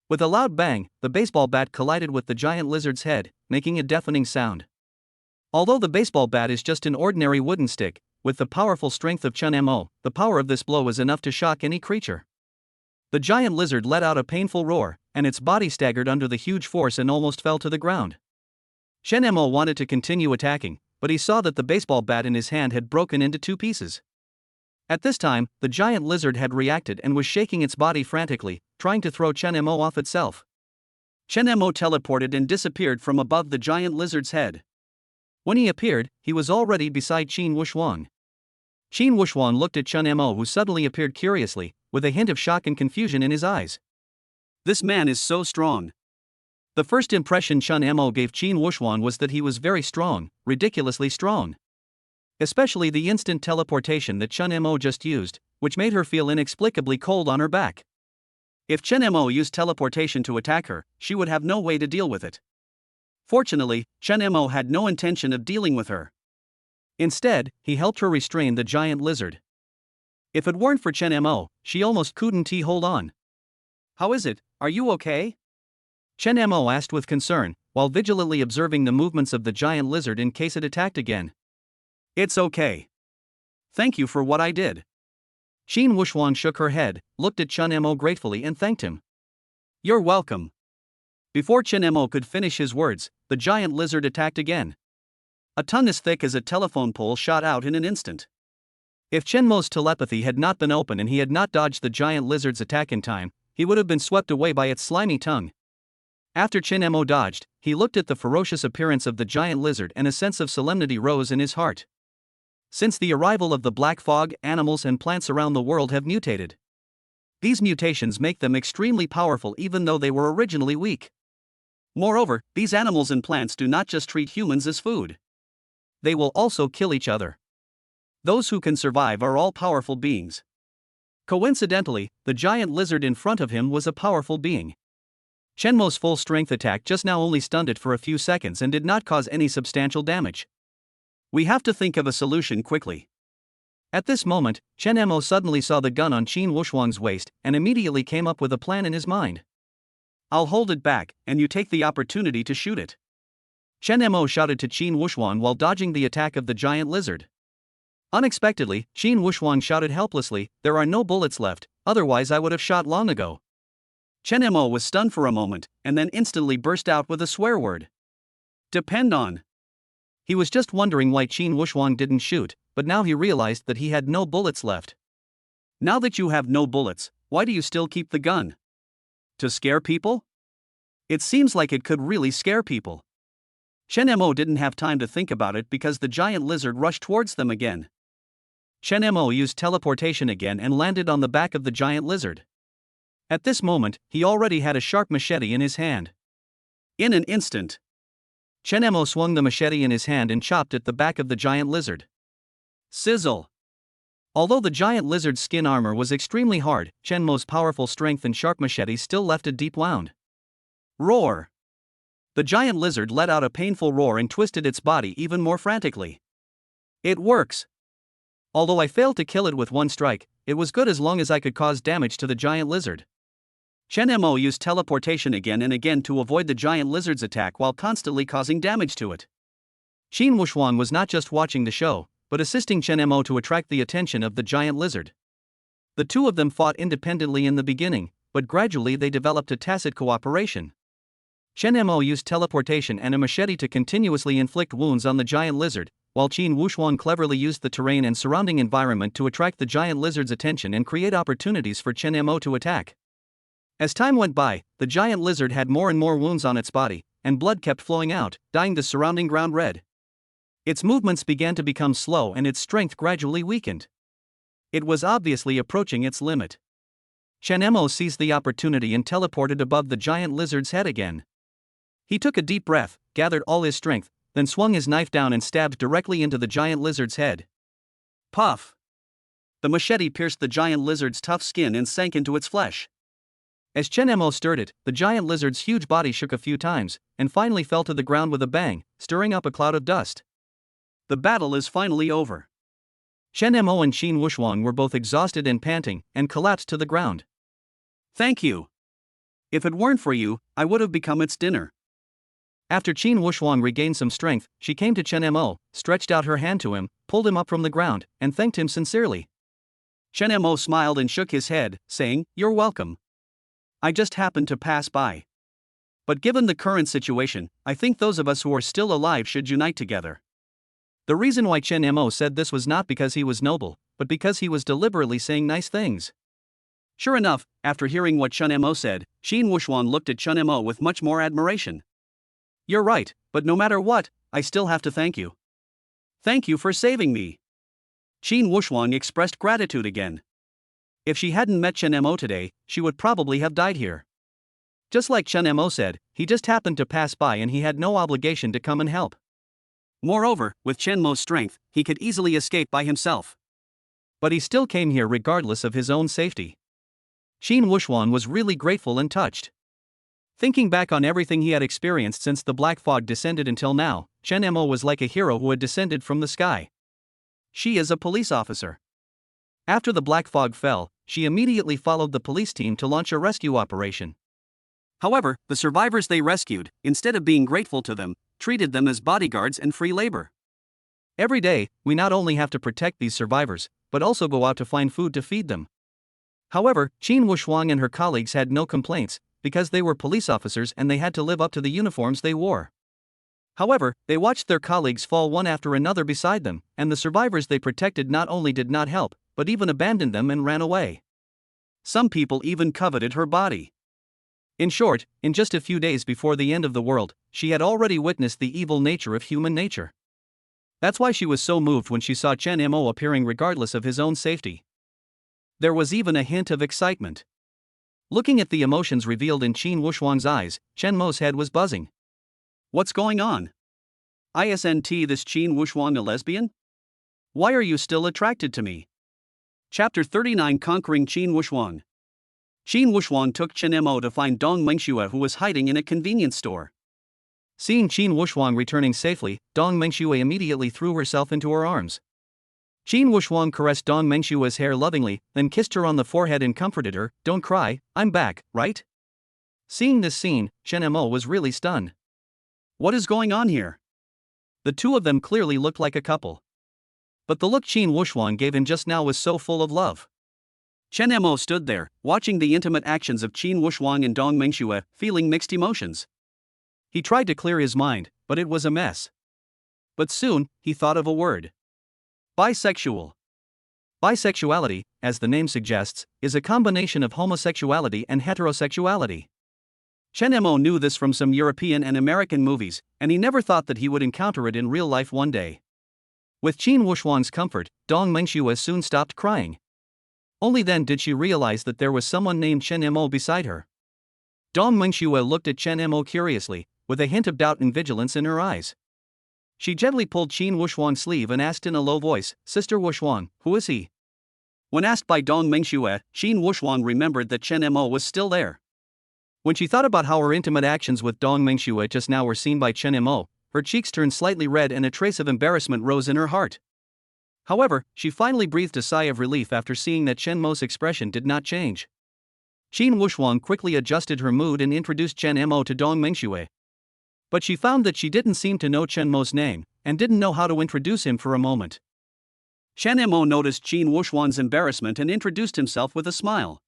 With a loud bang, the baseball bat collided with the giant lizard's head, making a deafening sound. Although the baseball bat is just an ordinary wooden stick, with the powerful strength of Chen Mo, the power of this blow was enough to shock any creature. The giant lizard let out a painful roar, and its body staggered under the huge force and almost fell to the ground. Chen Mo wanted to continue attacking, but he saw that the baseball bat in his hand had broken into two pieces. At this time, the giant lizard had reacted and was shaking its body frantically, trying to throw Chen Mo off itself. Chen Mo teleported and disappeared from above the giant lizard's head. When he appeared, he was already beside Qin Wushuang. Qin Wushuang looked at Chen Mo, who suddenly appeared curiously, with a hint of shock and confusion in his eyes. This man is so strong. The first impression Chen Mo gave Qin Wushuang was that he was very strong, ridiculously strong. Especially the instant teleportation that Chen Mo just used, which made her feel inexplicably cold on her back. If Chen Mo used teleportation to attack her, she would have no way to deal with it. Fortunately, Chen Mo had no intention of dealing with her. Instead, he helped her restrain the giant lizard. If it weren't for Chen Mo, she almost couldn't hold on. "How is it? Are you okay?" Chen Mo asked with concern, while vigilantly observing the movements of the giant lizard in case it attacked again. "It's okay. Thank you for what I did." Qin Wuxuan shook her head, looked at Chen Mo gratefully and thanked him. "You're welcome." Before Chen Mo could finish his words, the giant lizard attacked again. A ton as thick as a telephone pole shot out in an instant. If Chen Mo's telepathy had not been open and he had not dodged the giant lizard's attack in time, he would have been swept away by its slimy tongue. After Chen Mo dodged, he looked at the ferocious appearance of the giant lizard and a sense of solemnity rose in his heart. Since the arrival of the black fog, animals and plants around the world have mutated. These mutations make them extremely powerful even though they were originally weak. Moreover, these animals and plants do not just treat humans as food. They will also kill each other. Those who can survive are all powerful beings. Coincidentally, the giant lizard in front of him was a powerful being. Chen Mo's full strength attack just now only stunned it for a few seconds and did not cause any substantial damage. We have to think of a solution quickly. At this moment, Chen Mo suddenly saw the gun on Qin Wuxuang's waist and immediately came up with a plan in his mind. "I'll hold it back, and you take the opportunity to shoot it." Chen Mo shouted to Qin Wuxuan while dodging the attack of the giant lizard. Unexpectedly, Qin Wuxuan shouted helplessly, "There are no bullets left, otherwise I would have shot long ago." Chen Mo was stunned for a moment, and then instantly burst out with a swear word. "Depend on." He was just wondering why Qin Wuxuan didn't shoot, but now he realized that he had no bullets left. "Now that you have no bullets, why do you still keep the gun? To scare people? It seems like it could really scare people." Chen Mo didn't have time to think about it because the giant lizard rushed towards them again. Chen Mo used teleportation again and landed on the back of the giant lizard. At this moment, he already had a sharp machete in his hand. In an instant, Chen Mo swung the machete in his hand and chopped at the back of the giant lizard. Sizzle! Although the giant lizard's skin armor was extremely hard, Chen Mo's powerful strength and sharp machete still left a deep wound. Roar! The giant lizard let out a painful roar and twisted its body even more frantically. "It works! Although I failed to kill it with one strike, it was good as long as I could cause damage to the giant lizard." Chen Mo used teleportation again and again to avoid the giant lizard's attack while constantly causing damage to it. Qin Wuxuan was not just watching the show, but assisting Chen Mo to attract the attention of the giant lizard. The two of them fought independently in the beginning, but gradually they developed a tacit cooperation. Chen Mo used teleportation and a machete to continuously inflict wounds on the giant lizard, while Qin Wuxuan cleverly used the terrain and surrounding environment to attract the giant lizard's attention and create opportunities for Chen Mo to attack. As time went by, the giant lizard had more and more wounds on its body, and blood kept flowing out, dyeing the surrounding ground red. Its movements began to become slow and its strength gradually weakened. It was obviously approaching its limit. Chen Mo seized the opportunity and teleported above the giant lizard's head again. He took a deep breath, gathered all his strength, then swung his knife down and stabbed directly into the giant lizard's head. Puff! The machete pierced the giant lizard's tough skin and sank into its flesh. As Chen Mo stirred it, the giant lizard's huge body shook a few times, and finally fell to the ground with a bang, stirring up a cloud of dust. The battle is finally over. Chen Mo and Qin Wuxuan were both exhausted and panting, and collapsed to the ground. "Thank you. If it weren't for you, I would have become its dinner." After Qin Wuxuan regained some strength, she came to Chen Mo, stretched out her hand to him, pulled him up from the ground, and thanked him sincerely. Chen Mo smiled and shook his head, saying, "You're welcome. I just happened to pass by. But given the current situation, I think those of us who are still alive should unite together." The reason why Chen Mo said this was not because he was noble, but because he was deliberately saying nice things. Sure enough, after hearing what Chen Mo said, Qin Wuxuan looked at Chen Mo with much more admiration. "You're right, but no matter what, I still have to thank you. Thank you for saving me." Qin Wuxuan expressed gratitude again. If she hadn't met Chen Mo today, she would probably have died here. Just like Chen Mo said, he just happened to pass by and he had no obligation to come and help. Moreover, with Chen Mo's strength, he could easily escape by himself. But he still came here regardless of his own safety. Qin Wuxuan was really grateful and touched. Thinking back on everything he had experienced since the black fog descended until now, Chen Mo was like a hero who had descended from the sky. She is a police officer. After the black fog fell, she immediately followed the police team to launch a rescue operation. However, the survivors they rescued, instead of being grateful to them, treated them as bodyguards and free labor. Every day, we not only have to protect these survivors, but also go out to find food to feed them. However, Qin Wuxuan and her colleagues had no complaints, because they were police officers and they had to live up to the uniforms they wore. However, they watched their colleagues fall one after another beside them, and the survivors they protected not only did not help, but even abandoned them and ran away. Some people even coveted her body. In short, in just a few days before the end of the world, she had already witnessed the evil nature of human nature. That's why she was so moved when she saw Chen Mo appearing regardless of his own safety. There was even a hint of excitement. Looking at the emotions revealed in Qin Wuxuan's eyes, Chen Mo's head was buzzing. What's going on? Isn't this Qin Wuxuan a lesbian? Why are you still attracted to me? Chapter 39 Conquering Qin Wuxuan. Qin Wuxuan took Chen Mo to find Dong Mengxue, who was hiding in a convenience store. Seeing Qin Wuxuan returning safely, Dong Mengxue immediately threw herself into her arms. Qin Wuxuan caressed Dong Mengshue's hair lovingly, then kissed her on the forehead and comforted her. Don't cry, I'm back, right? Seeing this scene, Chen Mo was really stunned. What is going on here? The two of them clearly looked like a couple. But the look Qin Wuxuan gave him just now was so full of love. Chen Mo stood there, watching the intimate actions of Qin Wuxuan and Dong Mengxue, feeling mixed emotions. He tried to clear his mind, but it was a mess. But soon, he thought of a word. Bisexual. Bisexuality, as the name suggests, is a combination of homosexuality and heterosexuality. Chen Mo knew this from some European and American movies, and he never thought that he would encounter it in real life one day. With Qin Wuxuan's comfort, Dong Mengxue soon stopped crying. Only then did she realize that there was someone named Chen Mo beside her. Dong Mengxue looked at Chen Mo curiously, with a hint of doubt and vigilance in her eyes. She gently pulled Qin Wuxuan's sleeve and asked in a low voice, Sister Wuxuan, who is he? When asked by Dong Mengxue, Qin Wuxuan remembered that Chen Mo was still there. When she thought about how her intimate actions with Dong Mengxue just now were seen by Chen Mo, her cheeks turned slightly red and a trace of embarrassment rose in her heart. However, she finally breathed a sigh of relief after seeing that Chen Mo's expression did not change. Qin Wuxuan quickly adjusted her mood and introduced Chen Mo to Dong Mengxue. But she found that she didn't seem to know Chen Mo's name, and didn't know how to introduce him for a moment. Chen Mo noticed Qin Wuxuan's embarrassment and introduced himself with a smile.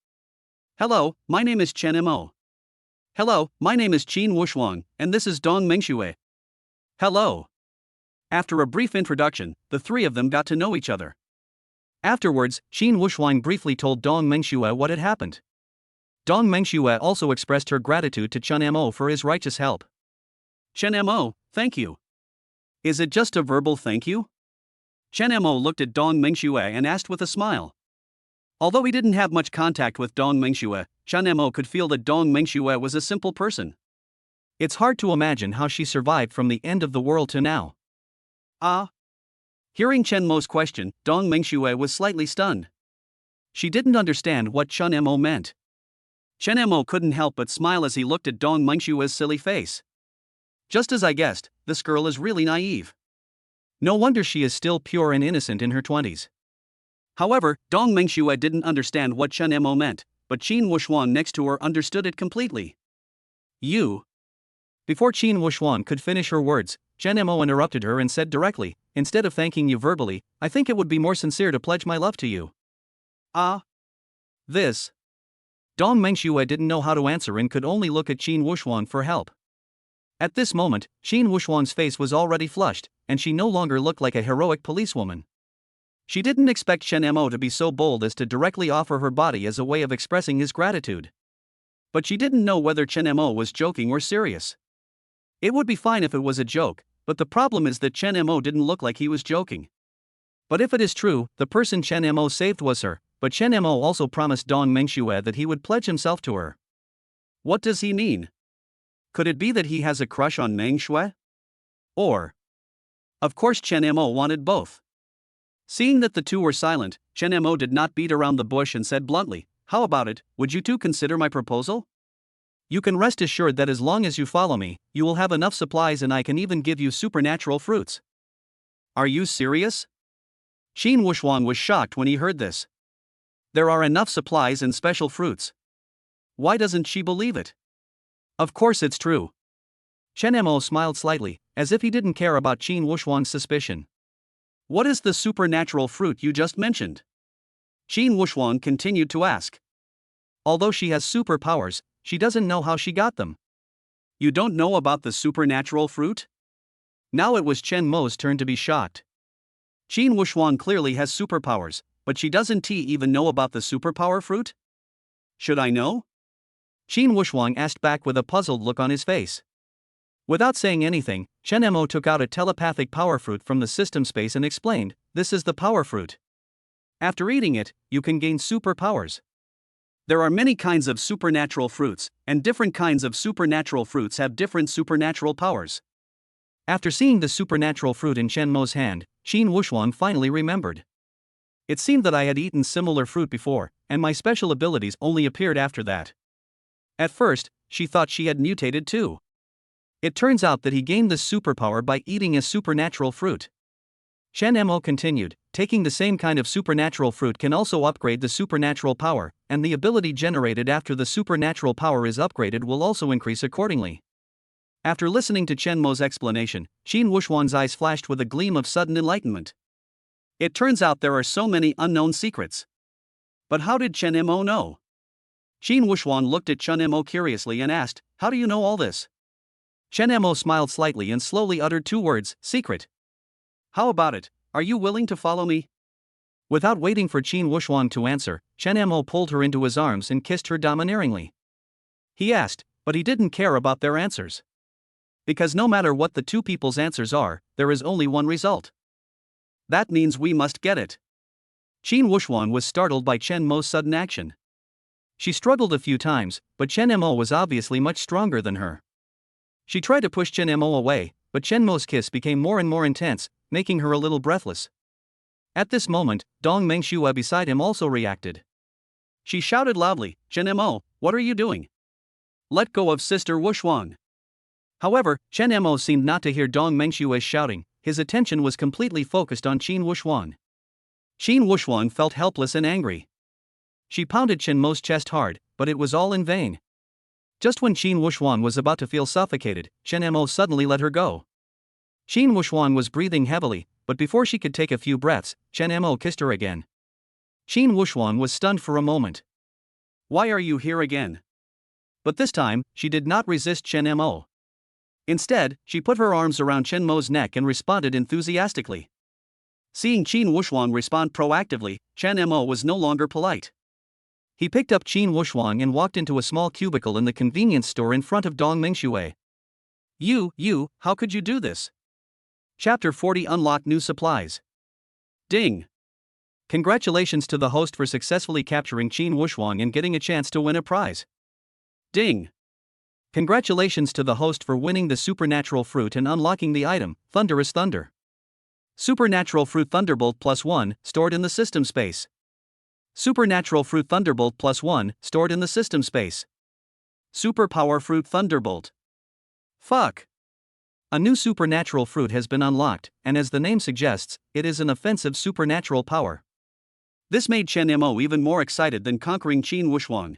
Hello, my name is Chen Mo. Hello, my name is Qin Wuxuan, and this is Dong Mengxue. Hello. After a brief introduction, the three of them got to know each other. Afterwards, Qin Wuxuan briefly told Dong Mengxue what had happened. Dong Mengxue also expressed her gratitude to Chen Mo for his righteous help. Chen Mo, thank you. Is it just a verbal thank you? Chen Mo looked at Dong Mengxue and asked with a smile. Although he didn't have much contact with Dong Mengxue, Chen Mo could feel that Dong Mengxue was a simple person. It's hard to imagine how she survived from the end of the world to now. Hearing Chen Mo's question, Dong Mengxue was slightly stunned. She didn't understand what Chen Mo meant. Chen Mo couldn't help but smile as he looked at Dong Mengshue's silly face. Just as I guessed, this girl is really naive. No wonder she is still pure and innocent in her 20s. However, Dong Mengxue didn't understand what Chen Mo meant, but Qin Wuxuan next to her understood it completely. You. Before Qin Wuxuan could finish her words, Chen Mo interrupted her and said directly, instead of thanking you verbally, I think it would be more sincere to pledge my love to you. This. Dong Mengxue didn't know how to answer and could only look at Qin Wuxuan for help. At this moment, Qin Wuxuan's face was already flushed, and she no longer looked like a heroic policewoman. She didn't expect Chen Mo to be so bold as to directly offer her body as a way of expressing his gratitude. But she didn't know whether Chen Mo was joking or serious. It would be fine if it was a joke, but the problem is that Chen Mo didn't look like he was joking. But if it is true, the person Chen Mo saved was her, but Chen Mo also promised Dong Mengxue that he would pledge himself to her. What does he mean? Could it be that he has a crush on Mengxue? Or? Of course Chen Mo wanted both. Seeing that the two were silent, Chen Mo did not beat around the bush and said bluntly, How about it, would you two consider my proposal? You can rest assured that as long as you follow me, you will have enough supplies and I can even give you supernatural fruits. Are you serious? Qin Wuxuan was shocked when he heard this. There are enough supplies and special fruits. Why doesn't she believe it? Of course it's true. Chen Mo smiled slightly, as if he didn't care about Qin Wuxuan's suspicion. What is the supernatural fruit you just mentioned? Qin Wuxuan continued to ask. Although she has superpowers, she doesn't know how she got them. You don't know about the supernatural fruit? Now it was Chen Mo's turn to be shocked. Qin Wuxuan clearly has superpowers, but she doesn't even know about the superpower fruit? Should I know? Qin Wuxuan asked back with a puzzled look on his face. Without saying anything, Chen Mo took out a telepathic power fruit from the system space and explained, "This is the power fruit. After eating it, you can gain superpowers. There are many kinds of supernatural fruits, and different kinds of supernatural fruits have different supernatural powers." After seeing the supernatural fruit in Chen Mo's hand, Qin Wuxuan finally remembered. It seemed that I had eaten similar fruit before, and my special abilities only appeared after that. At first, she thought she had mutated too. It turns out that he gained this superpower by eating a supernatural fruit. Chen Mo continued, taking the same kind of supernatural fruit can also upgrade the supernatural power, and the ability generated after the supernatural power is upgraded will also increase accordingly. After listening to Chen Mo's explanation, Qin Wuxuan's eyes flashed with a gleam of sudden enlightenment. It turns out there are so many unknown secrets. But how did Chen Mo know? Qin Wuxuan looked at Chen Mo curiously and asked, "How do you know all this?" Chen Mo smiled slightly and slowly uttered two words, "Secret." How about it, are you willing to follow me? Without waiting for Qin Wuxuan to answer, Chen Mo pulled her into his arms and kissed her domineeringly. He asked, but he didn't care about their answers. Because no matter what the two people's answers are, there is only one result. That means we must get it. Qin Wuxuan was startled by Chen Mo's sudden action. She struggled a few times, but Chen Mo was obviously much stronger than her. She tried to push Chen Mo away, but Chen Mo's kiss became more and more intense, making her a little breathless. At this moment, Dong Mengxue beside him also reacted. She shouted loudly, "Chen Mo, what are you doing? Let go of Sister Wuxuan." However, Chen Mo seemed not to hear Dong Mengshue's shouting, his attention was completely focused on Qin Wuxuan. Qin Wuxuan felt helpless and angry. She pounded Chen Mo's chest hard, but it was all in vain. Just when Qin Wuxuan was about to feel suffocated, Chen Mo suddenly let her go. Qin Wuxuan was breathing heavily, but before she could take a few breaths, Chen Mo kissed her again. Qin Wuxuan was stunned for a moment. "Why are you here again?" But this time, she did not resist Chen Mo. Instead, she put her arms around Chen Mo's neck and responded enthusiastically. Seeing Qin Wuxuan respond proactively, Chen Mo was no longer polite. He picked up Qin Wuxuan and walked into a small cubicle in the convenience store in front of Dong Mengxue. You, how could you do this?" Chapter 40 Unlock New Supplies. Ding! Congratulations to the host for successfully capturing Qin Wuxuan and getting a chance to win a prize. Ding! Congratulations to the host for winning the supernatural fruit and unlocking the item, Thunderous Thunder. Supernatural Fruit Thunderbolt +1, stored in the system space. Supernatural Fruit Thunderbolt +1, stored in the system space. Superpower Fruit Thunderbolt. Fuck! A new supernatural fruit has been unlocked, and as the name suggests, it is an offensive supernatural power. This made Chen Mo even more excited than conquering Qin Wuxuan.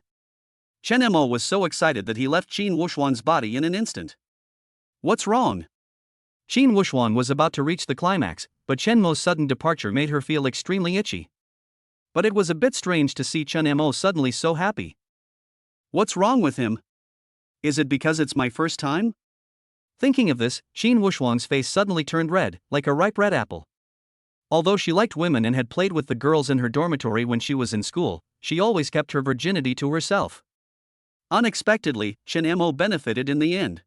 Chen Mo was so excited that he left Qin Wuxuan's body in an instant. What's wrong? Qin Wuxuan was about to reach the climax, but Chen Mo's sudden departure made her feel extremely itchy. But it was a bit strange to see Chen Mo suddenly so happy. What's wrong with him? Is it because it's my first time? Thinking of this, Qin Wuxuan's face suddenly turned red, like a ripe red apple. Although she liked women and had played with the girls in her dormitory when she was in school, she always kept her virginity to herself. Unexpectedly, Chen Mo benefited in the end.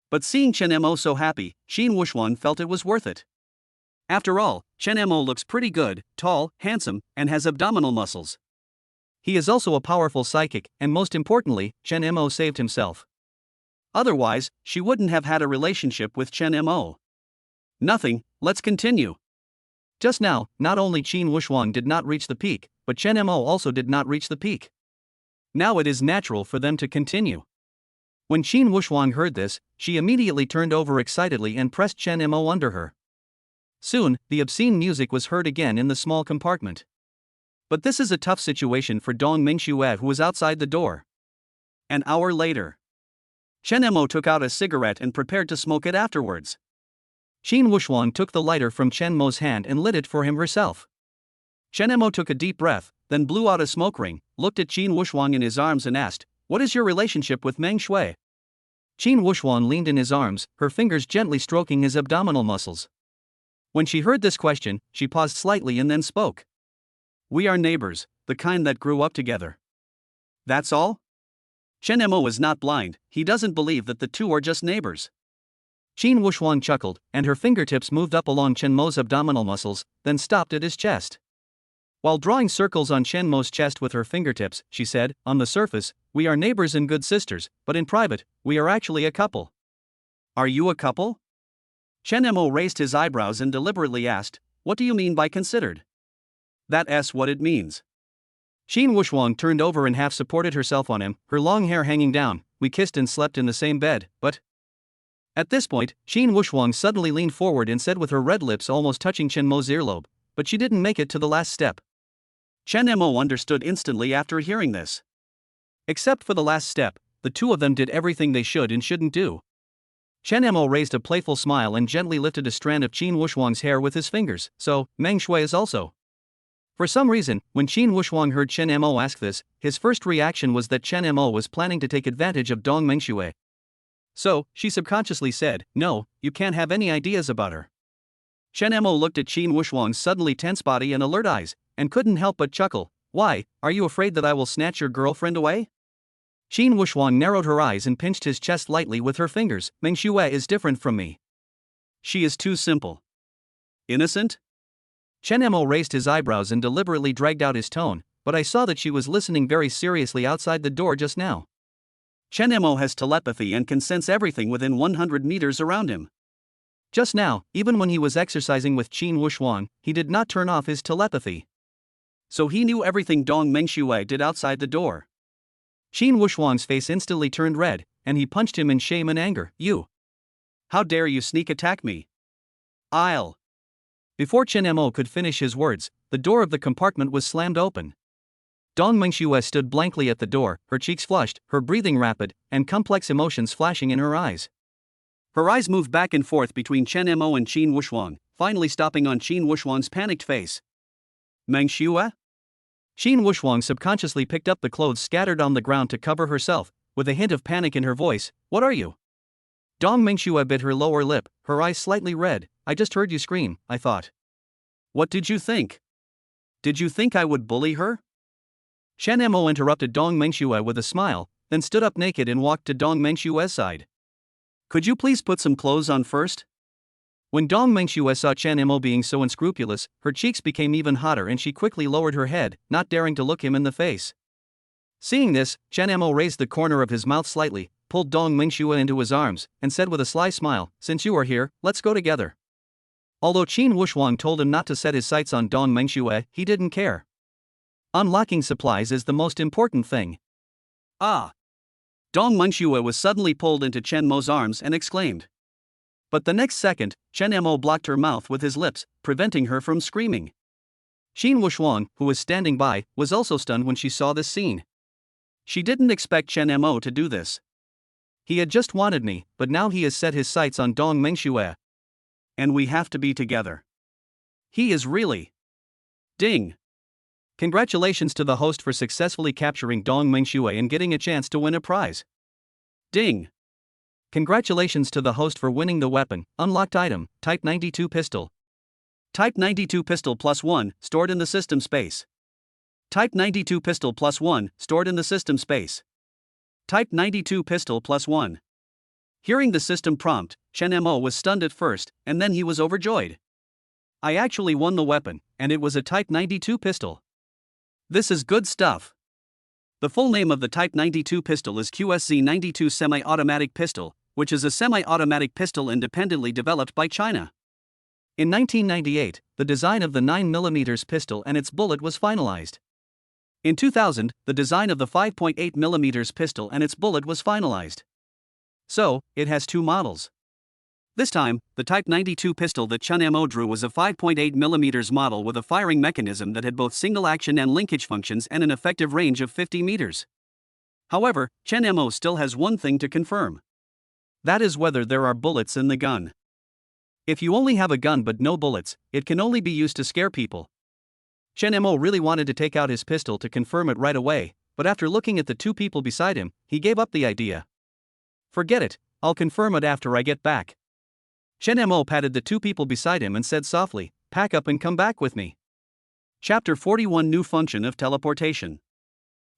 But seeing Chen Mo so happy, Qin Wuxuan felt it was worth it. After all, Chen Mo looks pretty good, tall, handsome, and has abdominal muscles. He is also a powerful psychic, and most importantly, Chen Mo saved himself. Otherwise, she wouldn't have had a relationship with Chen Mo. Nothing, let's continue. Just now, not only Qin Wuxuan did not reach the peak, but Chen Mo also did not reach the peak. Now it is natural for them to continue. When Qin Wuxuang heard this, she immediately turned over excitedly and pressed Chen Mo under her. Soon, the obscene music was heard again in the small compartment. But this is a tough situation for Dong Mingxue, who was outside the door. An hour later, Chen Mo took out a cigarette and prepared to smoke it afterwards. Qin Wuxuang took the lighter from Chen Mo's hand and lit it for him herself. Chen Mo took a deep breath, then blew out a smoke ring, looked at Qin Wuxuang in his arms and asked, "What is your relationship with Meng Shui?" Qin Wuxuang leaned in his arms, her fingers gently stroking his abdominal muscles. When she heard this question, she paused slightly and then spoke. "We are neighbors, the kind that grew up together." "That's all?" Chen Mo is not blind, he doesn't believe that the two are just neighbors. Qin Wuxuang chuckled, and her fingertips moved up along Chen Mo's abdominal muscles, then stopped at his chest. While drawing circles on Chen Mo's chest with her fingertips, she said, "On the surface, we are neighbors and good sisters, but in private, we are actually a couple." "Are you a couple?" Chen Mo raised his eyebrows and deliberately asked, "What do you mean by considered?" "That's what it means." Qin Wuxuang turned over and half supported herself on him, her long hair hanging down. "We kissed and slept in the same bed, but..." At this point, Qin Wuxuang suddenly leaned forward and said with her red lips almost touching Chen Mo's earlobe, but she didn't make it to the last step. Chen Mo understood instantly after hearing this. Except for the last step, the two of them did everything they should and shouldn't do. Chen Mo raised a playful smile and gently lifted a strand of Qin Wuxuang's hair with his fingers, "So, Meng Shui is also..." For some reason, when Qin Wuxuang heard Chen Mo ask this, his first reaction was that Chen Mo was planning to take advantage of Dong Mengxue. So, she subconsciously said, "No, you can't have any ideas about her." Chen Mo looked at Qin Wuxuang's suddenly tense body and alert eyes, and couldn't help but chuckle. "Why, are you afraid that I will snatch your girlfriend away?" Qin Wuxuang narrowed her eyes and pinched his chest lightly with her fingers. "Meng Shui is different from me. She is too simple." "Innocent?" Chen Mo raised his eyebrows and deliberately dragged out his tone, "But I saw that she was listening very seriously outside the door just now." Chen Mo has telepathy and can sense everything within 100 meters around him. Just now, even when he was exercising with Qin Wuxuang, he did not turn off his telepathy. So he knew everything Dong Mengxue did outside the door. Qin Wuxuang's face instantly turned red, and he punched him in shame and anger. "You! How dare you sneak attack me? I'll..." Before Chen Mo could finish his words, the door of the compartment was slammed open. Dong Mengxue stood blankly at the door, her cheeks flushed, her breathing rapid, and complex emotions flashing in her eyes. Her eyes moved back and forth between Chen Mo and Qin Wuxuang, finally stopping on Qin Wuxuang's panicked face. "Mengxue?" Qin Wuxuang subconsciously picked up the clothes scattered on the ground to cover herself, with a hint of panic in her voice. "What are you?" Dong Mengxue bit her lower lip, her eyes slightly red. "I just heard you scream, I thought." "What did you think? Did you think I would bully her?" Chen Mo interrupted Dong Mengxue with a smile, then stood up naked and walked to Dong Mengxue's side. "Could you please put some clothes on first?" When Dong Mengxue saw Chen Mo being so unscrupulous, her cheeks became even hotter and she quickly lowered her head, not daring to look him in the face. Seeing this, Chen Mo raised the corner of his mouth slightly, pulled Dong Mengxue into his arms, and said with a sly smile, "Since you are here, let's go together." Although Qin Wuxuang told him not to set his sights on Dong Mengxue, he didn't care. Unlocking supplies is the most important thing. "Ah!" Dong Mengxue was suddenly pulled into Chen Mo's arms and exclaimed. But the next second, Chen Mo blocked her mouth with his lips, preventing her from screaming. Qin Wuxuang, who was standing by, was also stunned when she saw this scene. She didn't expect Chen Mo to do this. He had just wanted me, but now he has set his sights on Dong Mengxue. And we have to be together. He is really... Ding! Congratulations to the host for successfully capturing Dong Mengxue and getting a chance to win a prize. Ding! Congratulations to the host for winning the weapon, unlocked item, Type 92 pistol. Type 92 pistol +1, stored in the system space. Type 92 pistol +1, stored in the system space. Type 92 pistol +1. Hearing the system prompt, Chen Mo was stunned at first, and then he was overjoyed. "I actually won the weapon, and it was a Type 92 pistol. This is good stuff." The full name of the Type 92 pistol is QSZ-92 Semi-Automatic Pistol, which is a semi-automatic pistol independently developed by China. In 1998, the design of the 9mm pistol and its bullet was finalized. In 2000, the design of the 5.8mm pistol and its bullet was finalized. So, it has two models. This time, the Type 92 pistol that Chen Mo drew was a 5.8mm model with a firing mechanism that had both single action and linkage functions and an effective range of 50 meters. However, Chen Mo still has one thing to confirm. That is whether there are bullets in the gun. If you only have a gun but no bullets, it can only be used to scare people. Chen Mo really wanted to take out his pistol to confirm it right away, but after looking at the two people beside him, he gave up the idea. Forget it, I'll confirm it after I get back. Chen Mo patted the two people beside him and said softly, "Pack up and come back with me." Chapter 41 New Function of Teleportation.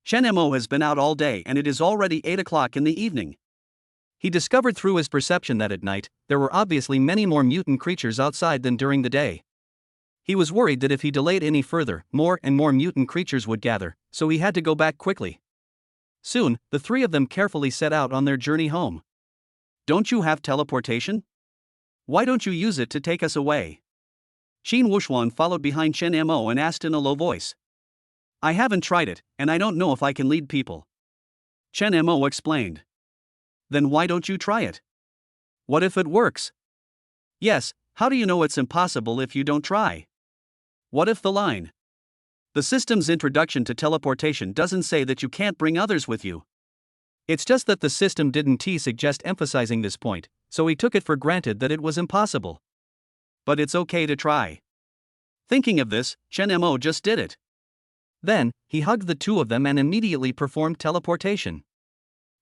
Chen Mo has been out all day and it is already 8 o'clock in the evening. He discovered through his perception that at night, there were obviously many more mutant creatures outside than during the day. He was worried that if he delayed any further, more and more mutant creatures would gather, so he had to go back quickly. Soon, the three of them carefully set out on their journey home. "Don't you have teleportation? Why don't you use it to take us away?" Qin Wuxuan followed behind Chen Mo and asked in a low voice. "I haven't tried it, and I don't know if I can lead people." Chen Mo explained. "Then why don't you try it? What if it works?" "Yes, how do you know it's impossible if you don't try? What if the line? The system's introduction to teleportation doesn't say that you can't bring others with you. It's just that the system didn't suggest emphasizing this point, so he took it for granted that it was impossible. But it's okay to try." Thinking of this, Chen Mo just did it. Then, he hugged the two of them and immediately performed teleportation.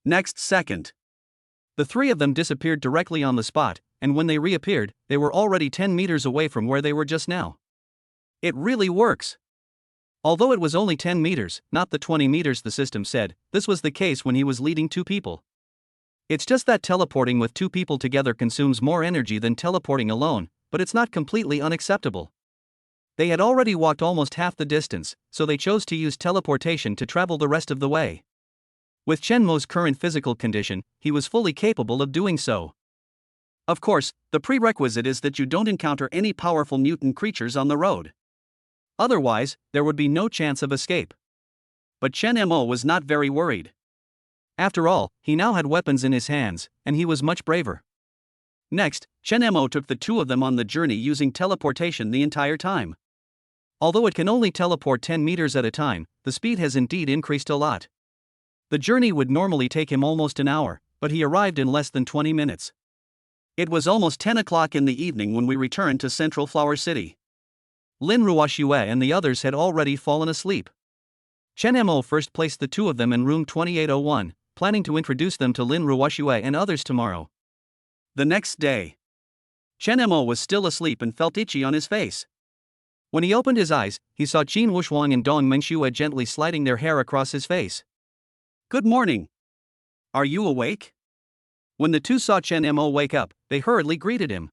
Next second, the three of them disappeared directly on the spot, and when they reappeared, they were already 10 meters away from where they were just now. It really works. Although it was only 10 meters, not the 20 meters the system said, this was the case when he was leading two people. It's just that teleporting with two people together consumes more energy than teleporting alone, but it's not completely unacceptable. They had already walked almost half the distance, so they chose to use teleportation to travel the rest of the way. With Chen Mo's current physical condition, he was fully capable of doing so. Of course, the prerequisite is that you don't encounter any powerful mutant creatures on the road. Otherwise, there would be no chance of escape. But Chen Mo was not very worried. After all, he now had weapons in his hands, and he was much braver. Next, Chen Mo took the two of them on the journey using teleportation the entire time. Although it can only teleport 10 meters at a time, the speed has indeed increased a lot. The journey would normally take him almost an hour, but he arrived in less than 20 minutes. It was almost 10 o'clock in the evening when we returned to Central Flower City. Lin Ruoxue and the others had already fallen asleep. Chen Mo first placed the two of them in room 2801, planning to introduce them to Lin Ruoxue and others tomorrow. The next day, Chen Mo was still asleep and felt itchy on his face. When he opened his eyes, he saw Qin Wuxuan and Dong Mengxue gently sliding their hair across his face. "Good morning. Are you awake?" When the two saw Chen Mo wake up, they hurriedly greeted him.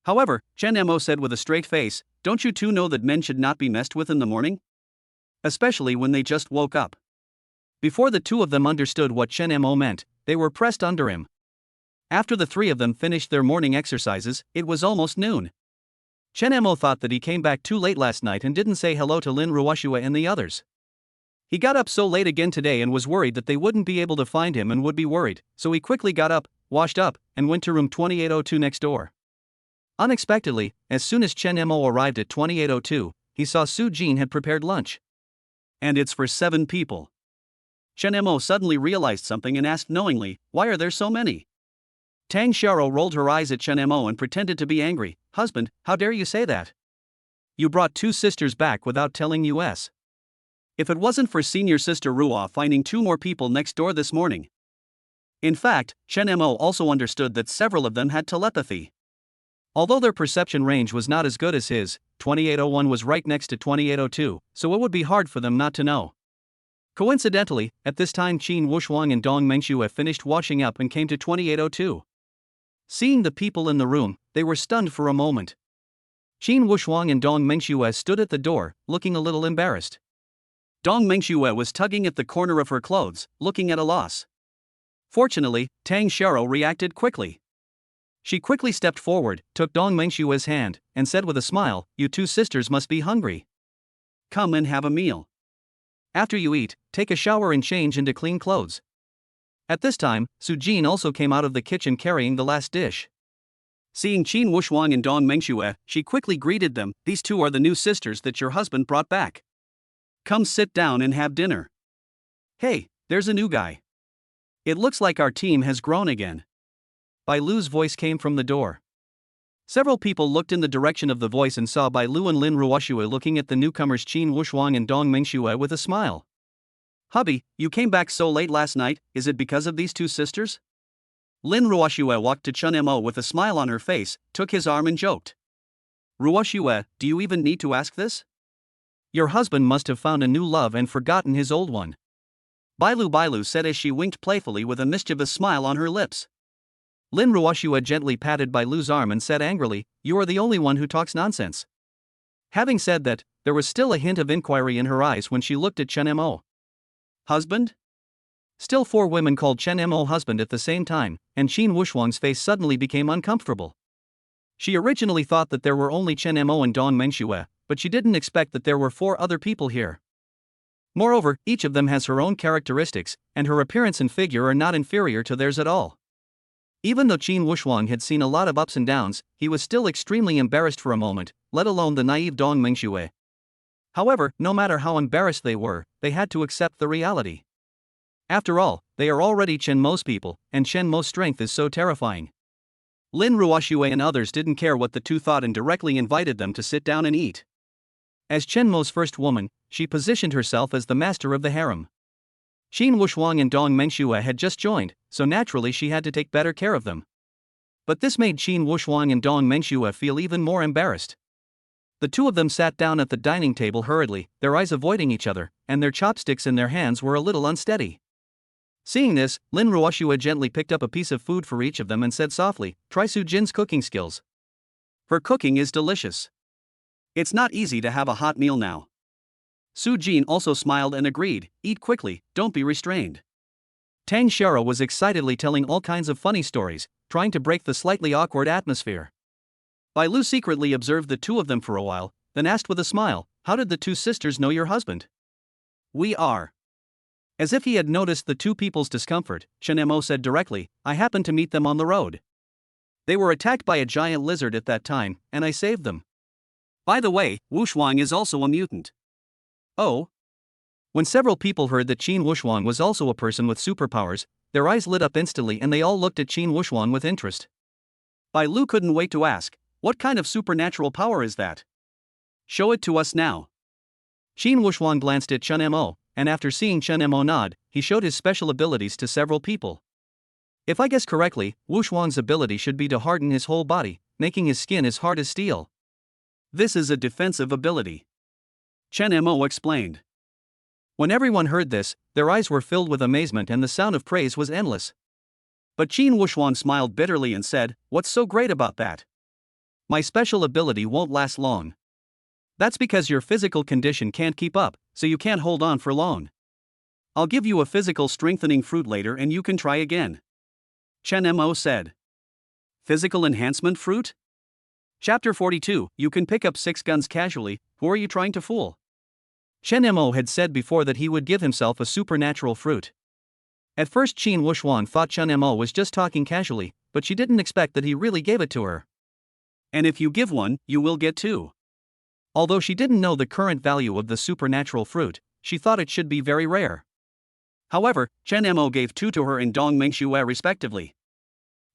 However, Chen Mo said with a straight face, "Don't you two know that men should not be messed with in the morning? Especially when they just woke up." Before the two of them understood what Chen Mo meant, they were pressed under him. After the three of them finished their morning exercises, it was almost noon. Chen Mo thought that he came back too late last night and didn't say hello to Lin Ruoxue and the others. He got up so late again today and was worried that they wouldn't be able to find him and would be worried, so he quickly got up, washed up, and went to room 2802 next door. Unexpectedly, as soon as Chen Mo arrived at 2802, he saw Su Jin had prepared lunch. "And it's for 7 people. Chen Mo suddenly realized something and asked knowingly, "Why are there so many?" Tang Xiao rolled her eyes at Chen Mo and pretended to be angry. "Husband, how dare you say that? You brought 2 sisters back without telling us. If it wasn't for senior sister Ruo finding 2 more people next door this morning." In fact, Chen Mo also understood that several of them had telepathy. Although their perception range was not as good as his, 2801 was right next to 2802, so it would be hard for them not to know. Coincidentally, at this time Qin Wuxuan and Dong Mengxue finished washing up and came to 2802. Seeing the people in the room, they were stunned for a moment. Qin Wuxuan and Dong Mengxue stood at the door, looking a little embarrassed. Dong Mengxue was tugging at the corner of her clothes, looking at a loss. Fortunately, Tang Xiao reacted quickly. She quickly stepped forward, took Dong Mengshue's hand, and said with a smile, "You 2 sisters must be hungry. Come and have a meal." After you eat, take a shower and change into clean clothes. At this time, Su-jin also came out of the kitchen carrying the last dish. Seeing Qin Wushwang and Dong Mengxue, she quickly greeted them. These two are the new sisters that your husband brought back. Come sit down and have dinner. Hey, there's a new guy. It looks like our team has grown again. Bai Lu's voice came from the door. Several people looked in the direction of the voice and saw Bai Lu and Lin Ruoxue looking at the newcomers Qin Wushwang and Dong Mengxue with a smile. Hubby, you came back so late last night, is it because of these two sisters? Lin Ruoxue walked to Chun Mo with a smile on her face, took his arm and joked. Ruoxue, do you even need to ask this? Your husband must have found a new love and forgotten his old one. Bai Lu said as she winked playfully with a mischievous smile on her lips. Lin Ruoxue gently patted Bai Lu's arm and said angrily, you are the only one who talks nonsense. Having said that, there was still a hint of inquiry in her eyes when she looked at Chen Mo. Husband? Still 4 women called Chen Mo husband at the same time, and Qin Wushwang's face suddenly became uncomfortable. She originally thought that there were only Chen Mo and Dong Mengxue, but she didn't expect that there were 4 other people here. Moreover, each of them has her own characteristics, and her appearance and figure are not inferior to theirs at all. Even though Qin Wushwang had seen a lot of ups and downs, he was still extremely embarrassed for a moment, let alone the naive Dong Mengxue. However, no matter how embarrassed they were, they had to accept the reality. After all, they are already Chen Mo's people, and Chen Mo's strength is so terrifying. Lin Ruoxue and others didn't care what the two thought and directly invited them to sit down and eat. As Chen Mo's first woman, she positioned herself as the master of the harem. Qin Wushwang and Dong Mengxue had just joined, so naturally she had to take better care of them. But this made Qin Wushwang and Dong Mengxue feel even more embarrassed. The two of them sat down at the dining table hurriedly, their eyes avoiding each other, and their chopsticks in their hands were a little unsteady. Seeing this, Lin Ruoxue gently picked up a piece of food for each of them and said softly, try Su-jin's cooking skills. Her cooking is delicious. It's not easy to have a hot meal now. Su-jin also smiled and agreed, eat quickly, don't be restrained. Tang Xiara was excitedly telling all kinds of funny stories, trying to break the slightly awkward atmosphere. Bai Lu secretly observed the two of them for a while, then asked with a smile, how did the two sisters know your husband? We are. As if he had noticed the two people's discomfort, Chen Mo said directly, I happened to meet them on the road. They were attacked by a giant lizard at that time, and I saved them. By the way, Wushwang is also a mutant. Oh? When several people heard that Qin Wushwang was also a person with superpowers, their eyes lit up instantly and they all looked at Qin Wushwang with interest. Bai Lu couldn't wait to ask, what kind of supernatural power is that? Show it to us now. Qin Wushwang glanced at Chen Mo, and after seeing Chen Mo nod, he showed his special abilities to several people. If I guess correctly, Wushwang's ability should be to harden his whole body, making his skin as hard as steel. This is a defensive ability. Chen Mo explained. When everyone heard this, their eyes were filled with amazement and the sound of praise was endless. But Qin Wushwang smiled bitterly and said, what's so great about that? My special ability won't last long. That's because your physical condition can't keep up, so you can't hold on for long. I'll give you a physical strengthening fruit later and you can try again. Chen Mo said. Physical enhancement fruit? Chapter 42, you can pick up 6 guns casually, who are you trying to fool? Chen Mo had said before that he would give himself a supernatural fruit. At first Qin Wushwang thought Chen Mo was just talking casually, but she didn't expect that he really gave it to her. And if you give one, you will get 2. Although she didn't know the current value of the supernatural fruit, she thought it should be very rare. However, Chen Mo gave 2 to her and Dong Mengxue respectively.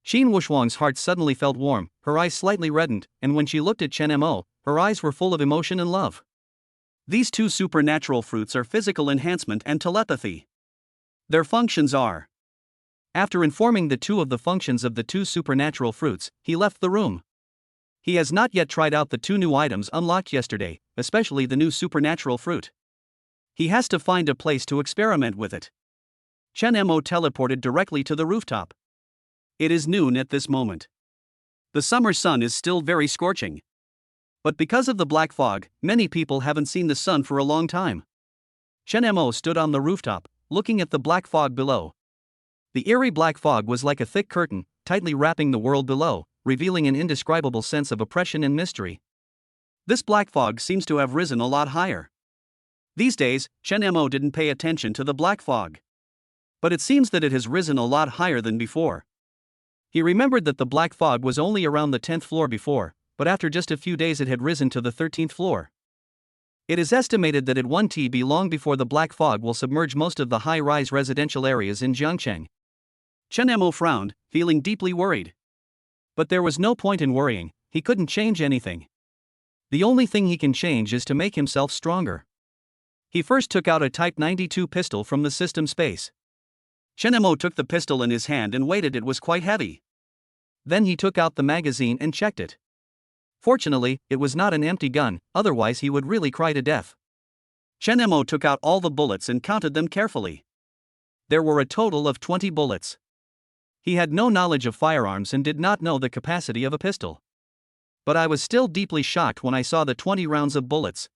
Qin Wushwang's heart suddenly felt warm, her eyes slightly reddened, and when she looked at Chen Mo, her eyes were full of emotion and love. These 2 supernatural fruits are physical enhancement and telepathy. Their functions are. After informing the two of the functions of the 2 supernatural fruits, he left the room. He has not yet tried out the 2 new items unlocked yesterday, especially the new supernatural fruit. He has to find a place to experiment with it. Chen Mo teleported directly to the rooftop. It is noon at this moment. The summer sun is still very scorching. But because of the black fog, many people haven't seen the sun for a long time. Chen Mo stood on the rooftop, looking at the black fog below. The eerie black fog was like a thick curtain, tightly wrapping the world below, revealing an indescribable sense of oppression and mystery. This black fog seems to have risen a lot higher. These days, Chen Mo didn't pay attention to the black fog. But it seems that it has risen a lot higher than before. He remembered that the black fog was only around the 10th floor before, but after just a few days it had risen to the 13th floor. It is estimated that it won't be long before the black fog will submerge most of the high-rise residential areas in Jiangcheng. Chen Mo frowned, feeling deeply worried. But there was no point in worrying, he couldn't change anything. The only thing he can change is to make himself stronger. He first took out a Type 92 pistol from the system space. Chen Mo took the pistol in his hand and weighed it. It was quite heavy. Then he took out the magazine and checked it. Fortunately, it was not an empty gun, otherwise he would really cry to death. Chen Mo took out all the bullets and counted them carefully. There were a total of 20 bullets. He had no knowledge of firearms and did not know the capacity of a pistol. But I was still deeply shocked when I saw the 20 rounds of bullets.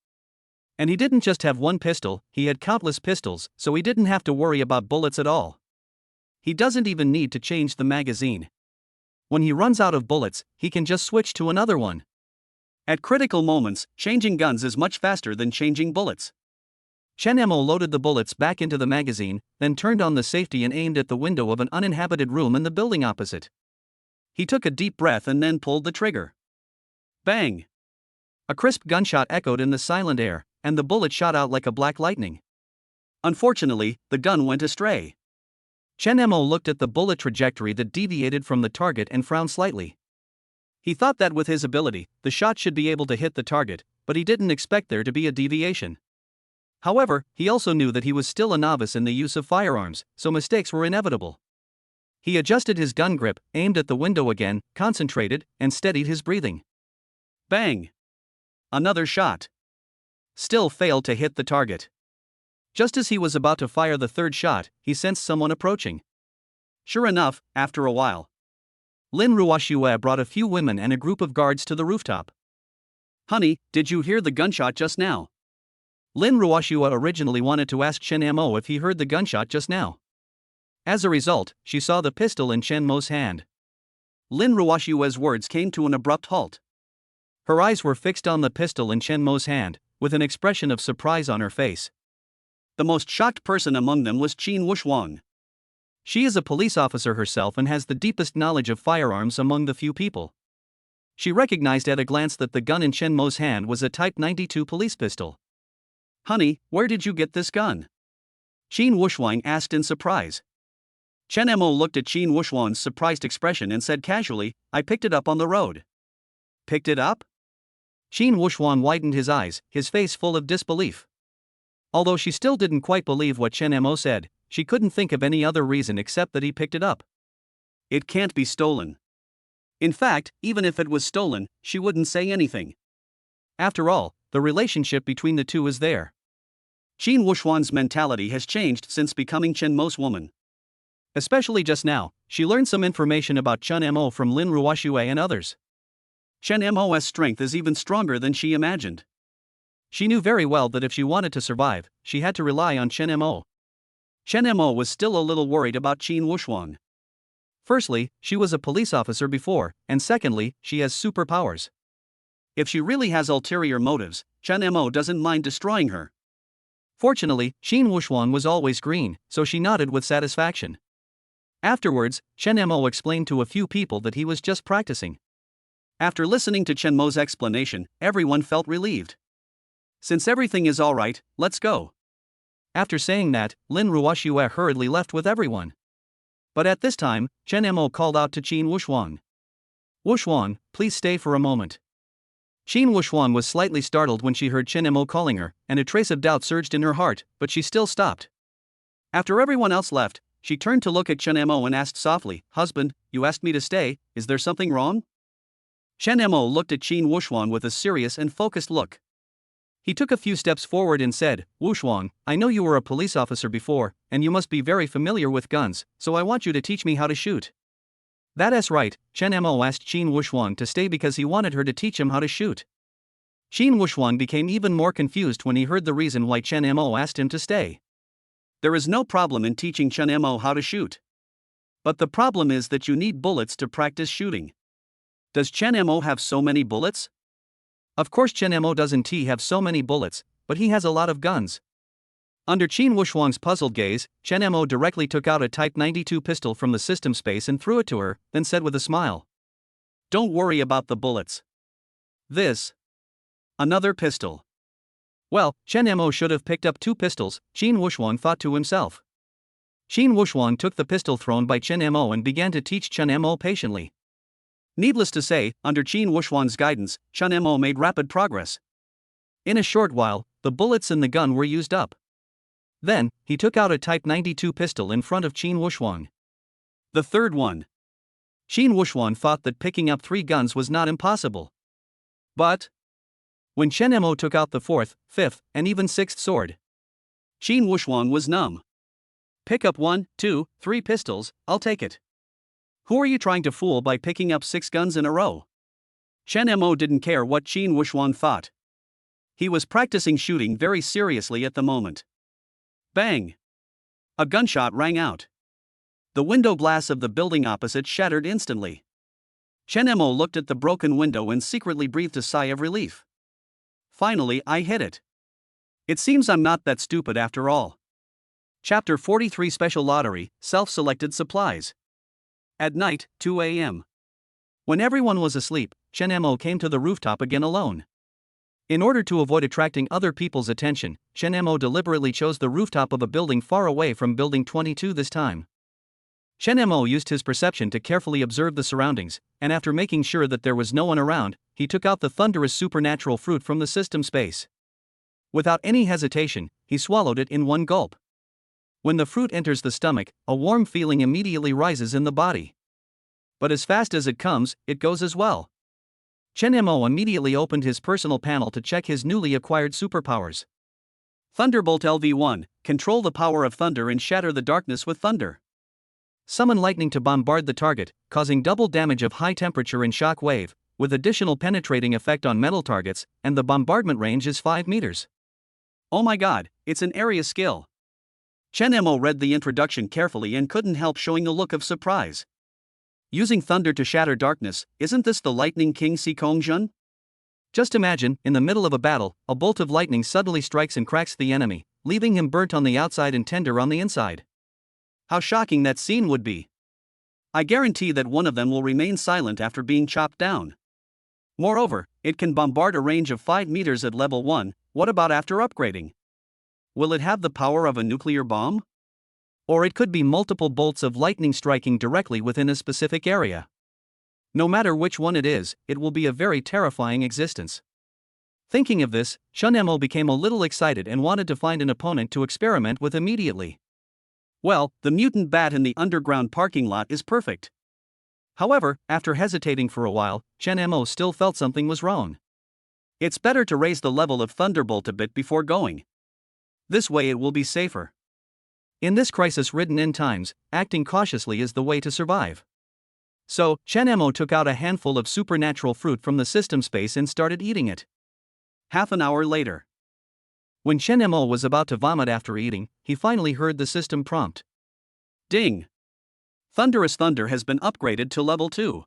And he didn't just have one pistol, he had countless pistols, so he didn't have to worry about bullets at all. He doesn't even need to change the magazine. When he runs out of bullets, he can just switch to another one. At critical moments, changing guns is much faster than changing bullets. Chen Mo loaded the bullets back into the magazine, then turned on the safety and aimed at the window of an uninhabited room in the building opposite. He took a deep breath and then pulled the trigger. Bang! A crisp gunshot echoed in the silent air, and the bullet shot out like a black lightning. Unfortunately, the gun went astray. Chen Mo looked at the bullet trajectory that deviated from the target and frowned slightly. He thought that with his ability, the shot should be able to hit the target, but he didn't expect there to be a deviation. However, he also knew that he was still a novice in the use of firearms, so mistakes were inevitable. He adjusted his gun grip, aimed at the window again, concentrated, and steadied his breathing. Bang! Another shot. Still failed to hit the target. Just as he was about to fire the third shot, he sensed someone approaching. Sure enough, after a while, Lin Ruoxue brought a few women and a group of guards to the rooftop. Honey, did you hear the gunshot just now? Lin Ruoxue originally wanted to ask Chen Mo if he heard the gunshot just now. As a result, she saw the pistol in Chen Mo's hand. Lin Ruoxue's words came to an abrupt halt. Her eyes were fixed on the pistol in Chen Mo's hand, with an expression of surprise on her face. The most shocked person among them was Qin Wuxuang. She is a police officer herself and has the deepest knowledge of firearms among the few people. She recognized at a glance that the gun in Chen Mo's hand was a Type 92 police pistol. Honey, where did you get this gun? Qin Wuxuang asked in surprise. Chen Mo looked at Qin Wuxuang's surprised expression and said casually, I picked it up on the road. Picked it up? Qin Wuxuang widened his eyes, his face full of disbelief. Although she still didn't quite believe what Chen Mo said, she couldn't think of any other reason except that he picked it up. It can't be stolen. In fact, even if it was stolen, she wouldn't say anything. After all, the relationship between the two is there. Qin Wuxuang's mentality has changed since becoming Chen Mo's woman. Especially just now, she learned some information about Chen Mo from Lin Ruoxue and others. Chen Mo's strength is even stronger than she imagined. She knew very well that if she wanted to survive, she had to rely on Chen Mo. Chen Mo was still a little worried about Qin Wuxuang. Firstly, she was a police officer before, and secondly, she has superpowers. If she really has ulterior motives, Chen Mo doesn't mind destroying her. Fortunately, Qin Wuxuang was always green, so she nodded with satisfaction. Afterwards, Chen Mo explained to a few people that he was just practicing. After listening to Chen Mo's explanation, everyone felt relieved. Since everything is all right, let's go. After saying that, Lin Ruoxue hurriedly left with everyone. But at this time, Chen Mo called out to Qin Wuxuang. Wuxuang, please stay for a moment. Qin Wuxuang was slightly startled when she heard Chen Mo calling her, and a trace of doubt surged in her heart, but she still stopped. After everyone else left, she turned to look at Chen Mo and asked softly, Husband, you asked me to stay, is there something wrong? Chen Mo looked at Qin Wuxuang with a serious and focused look. He took a few steps forward and said, Wuxuang, I know you were a police officer before, and you must be very familiar with guns, so I want you to teach me how to shoot. That's right, Chen Mo asked Qin Wuxuang to stay because he wanted her to teach him how to shoot. Qin Wuxuang became even more confused when he heard the reason why Chen Mo asked him to stay. There is no problem in teaching Chen Mo how to shoot. But the problem is that you need bullets to practice shooting. Does Chen Mo have so many bullets? Of course Chen Mo doesn't have so many bullets, but he has a lot of guns. Under Qin Wushuang's puzzled gaze, Chen Mo directly took out a Type 92 pistol from the system space and threw it to her, then said with a smile, "Don't worry about the bullets. This. Another pistol." Well, Chen Mo should have picked up 2 pistols, Qin Wushuang thought to himself. Qin Wushuang took the pistol thrown by Chen Mo and began to teach Chen Mo patiently. Needless to say, under Qin Wushuang's guidance, Chen Mo made rapid progress. In a short while, the bullets in the gun were used up. Then, he took out a Type 92 pistol in front of Qin Wushuang. The third one. Qin Wushuang thought that picking up 3 guns was not impossible. But when Chen Mo took out the 4th, 5th, and even 6th sword, Qin Wushuang was numb. "Pick up 1, 2, 3 pistols, I'll take it. Who are you trying to fool by picking up 6 guns in a row?" Chen Mo didn't care what Qin Wushuang thought. He was practicing shooting very seriously at the moment. Bang! A gunshot rang out. The window glass of the building opposite shattered instantly. Chen Mo looked at the broken window and secretly breathed a sigh of relief. "Finally, I hit it. It seems I'm not that stupid after all." Chapter 43 Special Lottery, Self-Selected Supplies. At night, 2 a.m. When everyone was asleep, Chen Mo came to the rooftop again alone. In order to avoid attracting other people's attention, Chen Mo deliberately chose the rooftop of a building far away from Building 22 this time. Chen Mo used his perception to carefully observe the surroundings, and after making sure that there was no one around, he took out the thunderous supernatural fruit from the system space. Without any hesitation, he swallowed it in one gulp. When the fruit enters the stomach, a warm feeling immediately rises in the body. But as fast as it comes, it goes as well. Chen Mo immediately opened his personal panel to check his newly acquired superpowers. Thunderbolt LV1, control the power of thunder and shatter the darkness with thunder. Summon lightning to bombard the target, causing double damage of high temperature and shock wave, with additional penetrating effect on metal targets, and the bombardment range is 5 meters. Oh my god, it's an area skill. Chen Mo read the introduction carefully and couldn't help showing a look of surprise. Using thunder to shatter darkness, isn't this the Lightning King Si Kongjun? Just imagine, in the middle of a battle, a bolt of lightning suddenly strikes and cracks the enemy, leaving him burnt on the outside and tender on the inside. How shocking that scene would be. I guarantee that one of them will remain silent after being chopped down. Moreover, it can bombard a range of 5 meters at level 1, what about after upgrading? Will it have the power of a nuclear bomb? Or it could be multiple bolts of lightning striking directly within a specific area. No matter which one it is, it will be a very terrifying existence. Thinking of this, Chen Mo became a little excited and wanted to find an opponent to experiment with immediately. Well, the mutant bat in the underground parking lot is perfect. However, after hesitating for a while, Chen Mo still felt something was wrong. It's better to raise the level of Thunderbolt a bit before going. This way it will be safer. In this crisis-ridden end times, acting cautiously is the way to survive. So, Chen Mo took out a handful of supernatural fruit from the system space and started eating it. Half an hour later, when Chen Mo was about to vomit after eating, he finally heard the system prompt. Ding! Thunderous Thunder has been upgraded to level 2.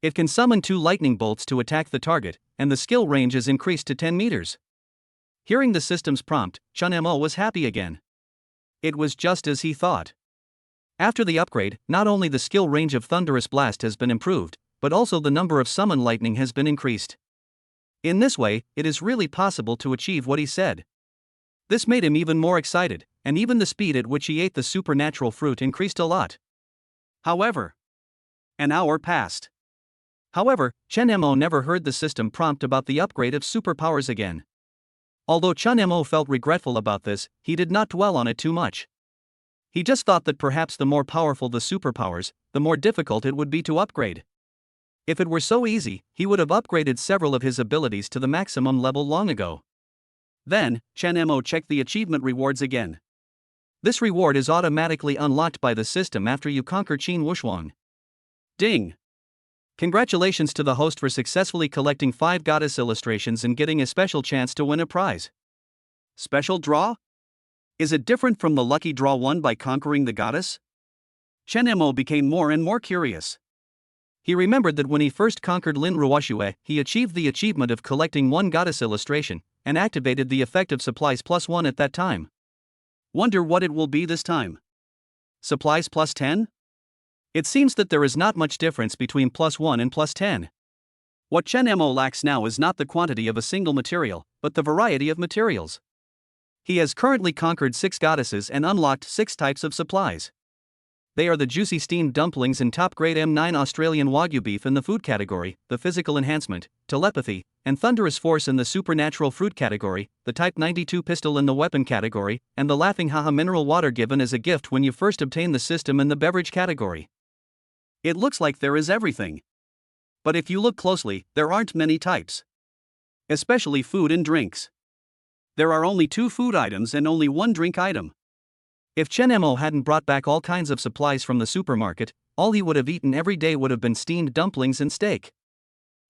It can summon 2 lightning bolts to attack the target, and the skill range is increased to 10 meters. Hearing the system's prompt, Chen Mo was happy again. It was just as he thought. After the upgrade, not only the skill range of Thunderous Blast has been improved, but also the number of summon lightning has been increased. In this way, it is really possible to achieve what he said. This made him even more excited, and even the speed at which he ate the supernatural fruit increased a lot. However, an hour passed. However, Chen Mo never heard the system prompt about the upgrade of superpowers again. Although Chen Mo felt regretful about this, he did not dwell on it too much. He just thought that perhaps the more powerful the superpowers, the more difficult it would be to upgrade. If it were so easy, he would have upgraded several of his abilities to the maximum level long ago. Then, Chen Mo checked the achievement rewards again. This reward is automatically unlocked by the system after you conquer Qin Wushuang. Ding! Congratulations to the host for successfully collecting 5 goddess illustrations and getting a special chance to win a prize. Special draw? Is it different from the lucky draw won by conquering the goddess? Chen Mo became more and more curious. He remembered that when he first conquered Lin Ruoxue, he achieved the achievement of collecting 1 goddess illustration, and activated the effect of supplies +1 at that time. Wonder what it will be this time. Supplies plus 10? It seems that there is not much difference between plus 1 and plus 10. What Chen Mo lacks now is not the quantity of a single material, but the variety of materials. He has currently conquered 6 goddesses and unlocked 6 types of supplies. They are the juicy steamed dumplings and top-grade M9 Australian Wagyu beef in the food category, the physical enhancement, telepathy, and thunderous force in the supernatural fruit category, the Type 92 pistol in the weapon category, and the laughing haha mineral water given as a gift when you first obtain the system in the beverage category. It looks like there is everything. But if you look closely, there aren't many types. Especially food and drinks. There are only 2 food items and only 1 drink item. If Chen Mo hadn't brought back all kinds of supplies from the supermarket, all he would have eaten every day would have been steamed dumplings and steak.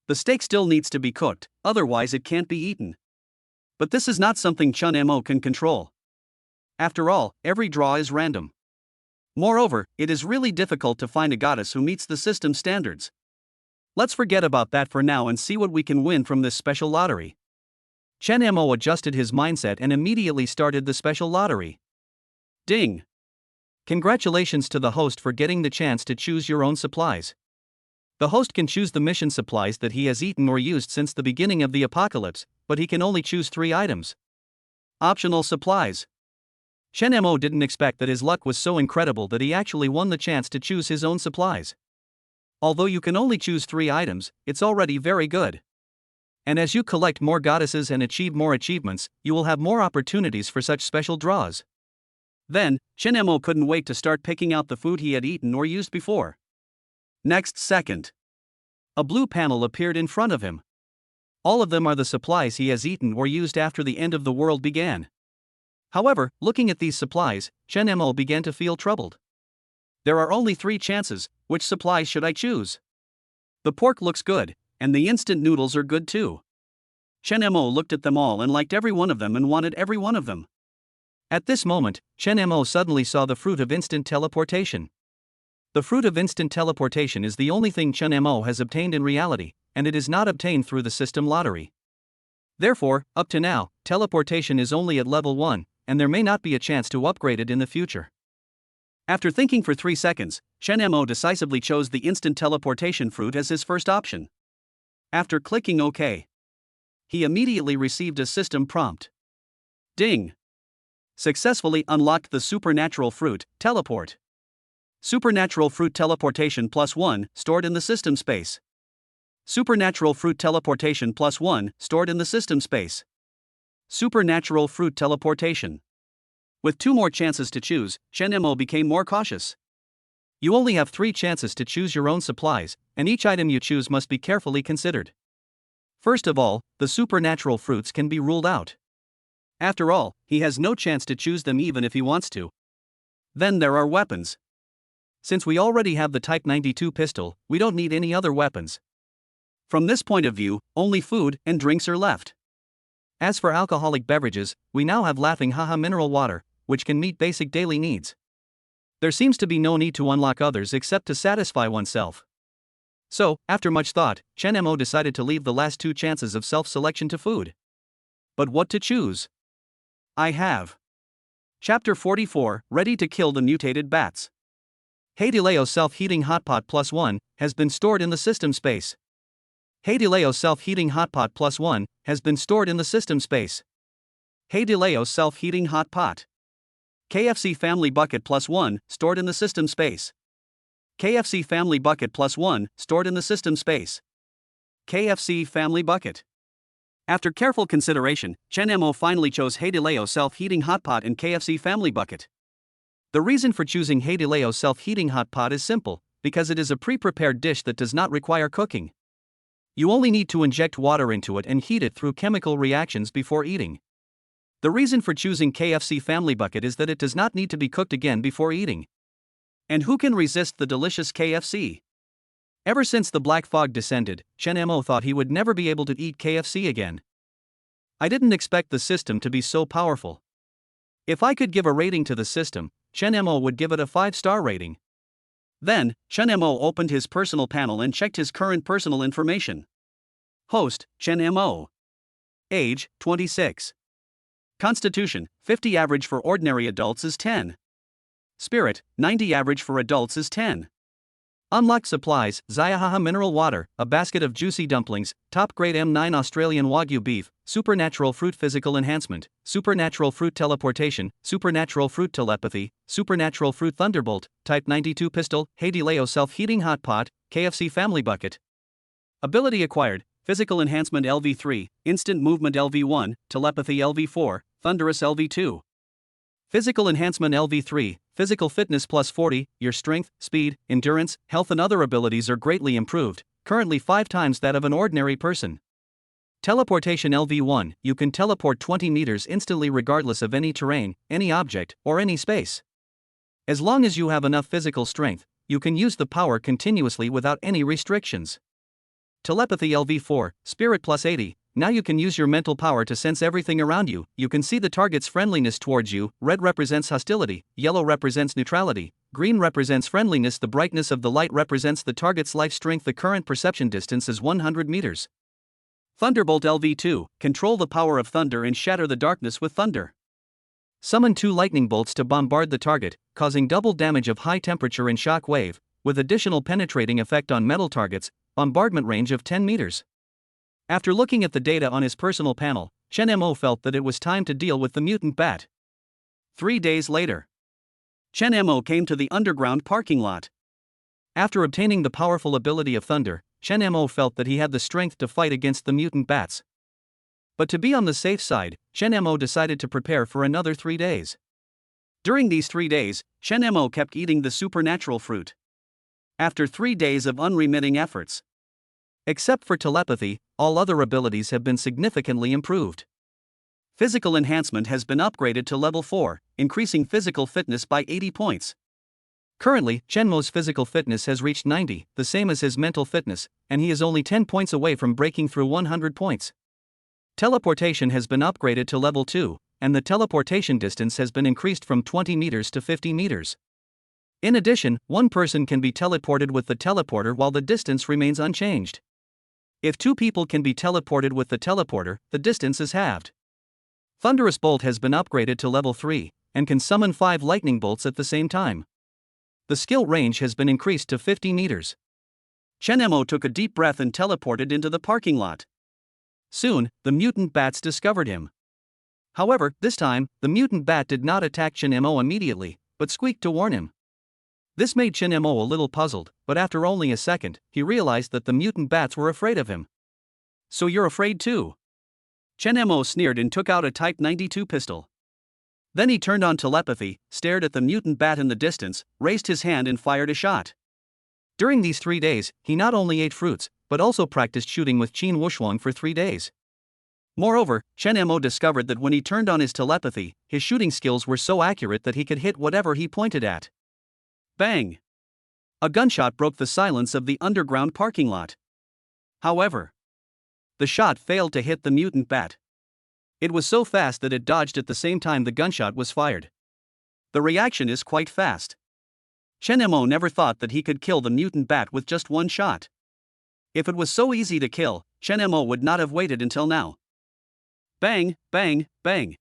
The steak still needs to be cooked, otherwise it can't be eaten. But this is not something Chen Mo can control. After all, every draw is random. Moreover, it is really difficult to find a goddess who meets the system standards. Let's forget about that for now and see what we can win from this special lottery. Chen Mo adjusted his mindset and immediately started the special lottery. Ding! Congratulations to the host for getting the chance to choose your own supplies. The host can choose the mission supplies that he has eaten or used since the beginning of the apocalypse, but he can only choose 3 items. Optional supplies. Chen Mo didn't expect that his luck was so incredible that he actually won the chance to choose his own supplies. Although you can only choose 3 items, it's already very good. And as you collect more goddesses and achieve more achievements, you will have more opportunities for such special draws. Then, Chen Mo couldn't wait to start picking out the food he had eaten or used before. Next second, a blue panel appeared in front of him. All of them are the supplies he has eaten or used after the end of the world began. However, looking at these supplies, Chen Mo began to feel troubled. There are only 3 chances. Which supplies should I choose? The pork looks good, and the instant noodles are good too. Chen Mo looked at them all and liked every one of them and wanted every one of them. At this moment, Chen Mo suddenly saw the fruit of instant teleportation. The fruit of instant teleportation is the only thing Chen Mo has obtained in reality, and it is not obtained through the system lottery. Therefore, up to now, teleportation is only at level 1, and there may not be a chance to upgrade it in the future. After thinking for 3 seconds, Chen Mo decisively chose the instant teleportation fruit as his first option. After clicking OK, he immediately received a system prompt. Ding! Successfully unlocked the supernatural fruit, teleport. Supernatural fruit teleportation plus 1, stored in the system space. Supernatural fruit teleportation plus 1, stored in the system space. Supernatural fruit teleportation. With 2 more chances to choose, Chen Mo became more cautious. You only have 3 chances to choose your own supplies, and each item you choose must be carefully considered. First of all, the supernatural fruits can be ruled out. After all, he has no chance to choose them even if he wants to. Then there are weapons. Since we already have the Type 92 pistol, we don't need any other weapons. From this point of view, only food and drinks are left. As for alcoholic beverages, we now have laughing haha mineral water, which can meet basic daily needs. There seems to be no need to unlock others except to satisfy oneself. So, after much thought, Chen Mo decided to leave the last 2 chances of self-selection to food. But what to choose? I have. Chapter 44, Ready to Kill the Mutated Bats. Heidileo Self-Heating Hotpot Plus 1 has been stored in the system space. Heidileo Self-Heating Hotpot Plus 1 has been stored in the system space. Heidileo Self-Heating Hot Pot. KFC Family Bucket Plus 1, stored in the system space. KFC Family Bucket Plus 1, stored in the system space. KFC Family Bucket. After careful consideration, Chen Mo finally chose Heidileo Self-Heating Hot Pot and KFC Family Bucket. The reason for choosing Heidileo Self-Heating Hot Pot is simple, because it is a pre-prepared dish that does not require cooking. You only need to inject water into it and heat it through chemical reactions before eating. The reason for choosing KFC Family Bucket is that it does not need to be cooked again before eating. And who can resist the delicious KFC? Ever since the black fog descended, Chen Mo thought he would never be able to eat KFC again. I didn't expect the system to be so powerful. If I could give a rating to the system, Chen Mo would give it a 5-star rating. Then, Chen Mo opened his personal panel and checked his current personal information. Host, Chen Mo. Age, 26. Constitution, 50 average for ordinary adults is 10. Spirit, 90 average for adults is 10. Unlocked supplies, Zayahaha mineral water, a basket of juicy dumplings, top grade M9 Australian Wagyu beef, supernatural fruit physical enhancement, supernatural fruit teleportation, supernatural fruit telepathy, supernatural fruit thunderbolt, type 92 pistol, Heidileo self-heating hot pot, KFC family bucket. Ability acquired, physical enhancement LV3, instant movement LV1, telepathy LV4, thunderous LV2. Physical enhancement LV3, physical fitness plus 40, your strength, speed, endurance, health and other abilities are greatly improved, currently 5 times that of an ordinary person. Teleportation LV1, you can teleport 20 meters instantly regardless of any terrain, any object, or any space. As long as you have enough physical strength, you can use the power continuously without any restrictions. Telepathy LV4, spirit plus 80, now you can use your mental power to sense everything around you. You can see the target's friendliness towards you. Red represents hostility, yellow represents neutrality, green represents friendliness. The brightness of the light represents the target's life strength. The current perception distance is 100 meters. Thunderbolt LV2, control the power of thunder and shatter the darkness with thunder. Summon 2 lightning bolts to bombard the target, causing double damage of high temperature and shock wave, with additional penetrating effect on metal targets, bombardment range of 10 meters. After looking at the data on his personal panel, Chen Mo felt that it was time to deal with the mutant bat. 3 days later, Chen Mo came to the underground parking lot. After obtaining the powerful ability of thunder, Chen Mo felt that he had the strength to fight against the mutant bats. But to be on the safe side, Chen Mo decided to prepare for another 3 days. During these 3 days, Chen Mo kept eating the supernatural fruit. After 3 days of unremitting efforts, except for telepathy, all other abilities have been significantly improved. Physical enhancement has been upgraded to level 4, increasing physical fitness by 80 points. Currently, Chen Mo's physical fitness has reached 90, the same as his mental fitness, and he is only 10 points away from breaking through 100 points. Teleportation has been upgraded to level 2, and the teleportation distance has been increased from 20 meters to 50 meters. In addition, one person can be teleported with the teleporter while the distance remains unchanged. If 2 people can be teleported with the teleporter, the distance is halved. Thunderous Bolt has been upgraded to level 3, and can summon 5 lightning bolts at the same time. The skill range has been increased to 50 meters. Chen Mo took a deep breath and teleported into the parking lot. Soon, the mutant bats discovered him. However, this time, the mutant bat did not attack Chen Mo immediately, but squeaked to warn him. This made Chen Mo a little puzzled, but after only a second, he realized that the mutant bats were afraid of him. So you're afraid too? Chen Mo sneered and took out a Type 92 pistol. Then he turned on telepathy, stared at the mutant bat in the distance, raised his hand and fired a shot. During these 3 days, he not only ate fruits, but also practiced shooting with Qin Wushuang for 3 days. Moreover, Chen Mo discovered that when he turned on his telepathy, his shooting skills were so accurate that he could hit whatever he pointed at. Bang! A gunshot broke the silence of the underground parking lot. However, the shot failed to hit the mutant bat. It was so fast that it dodged at the same time the gunshot was fired. The reaction is quite fast. Chen Mo never thought that he could kill the mutant bat with just 1 shot. If it was so easy to kill, Chen Mo would not have waited until now. Bang, bang, bang.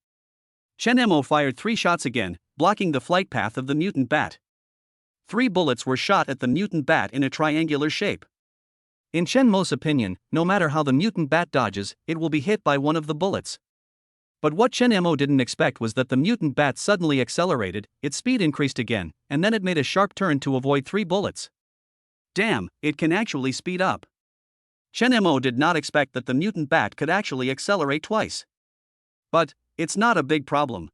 Chen Mo fired 3 shots again, blocking the flight path of the mutant bat. 3 bullets were shot at the mutant bat in a triangular shape. In Chen Mo's opinion, no matter how the mutant bat dodges, it will be hit by one of the bullets. But what Chen Mo didn't expect was that the mutant bat suddenly accelerated, its speed increased again, and then it made a sharp turn to avoid 3 bullets. Damn, it can actually speed up. Chen Mo did not expect that the mutant bat could actually accelerate twice. But it's not a big problem.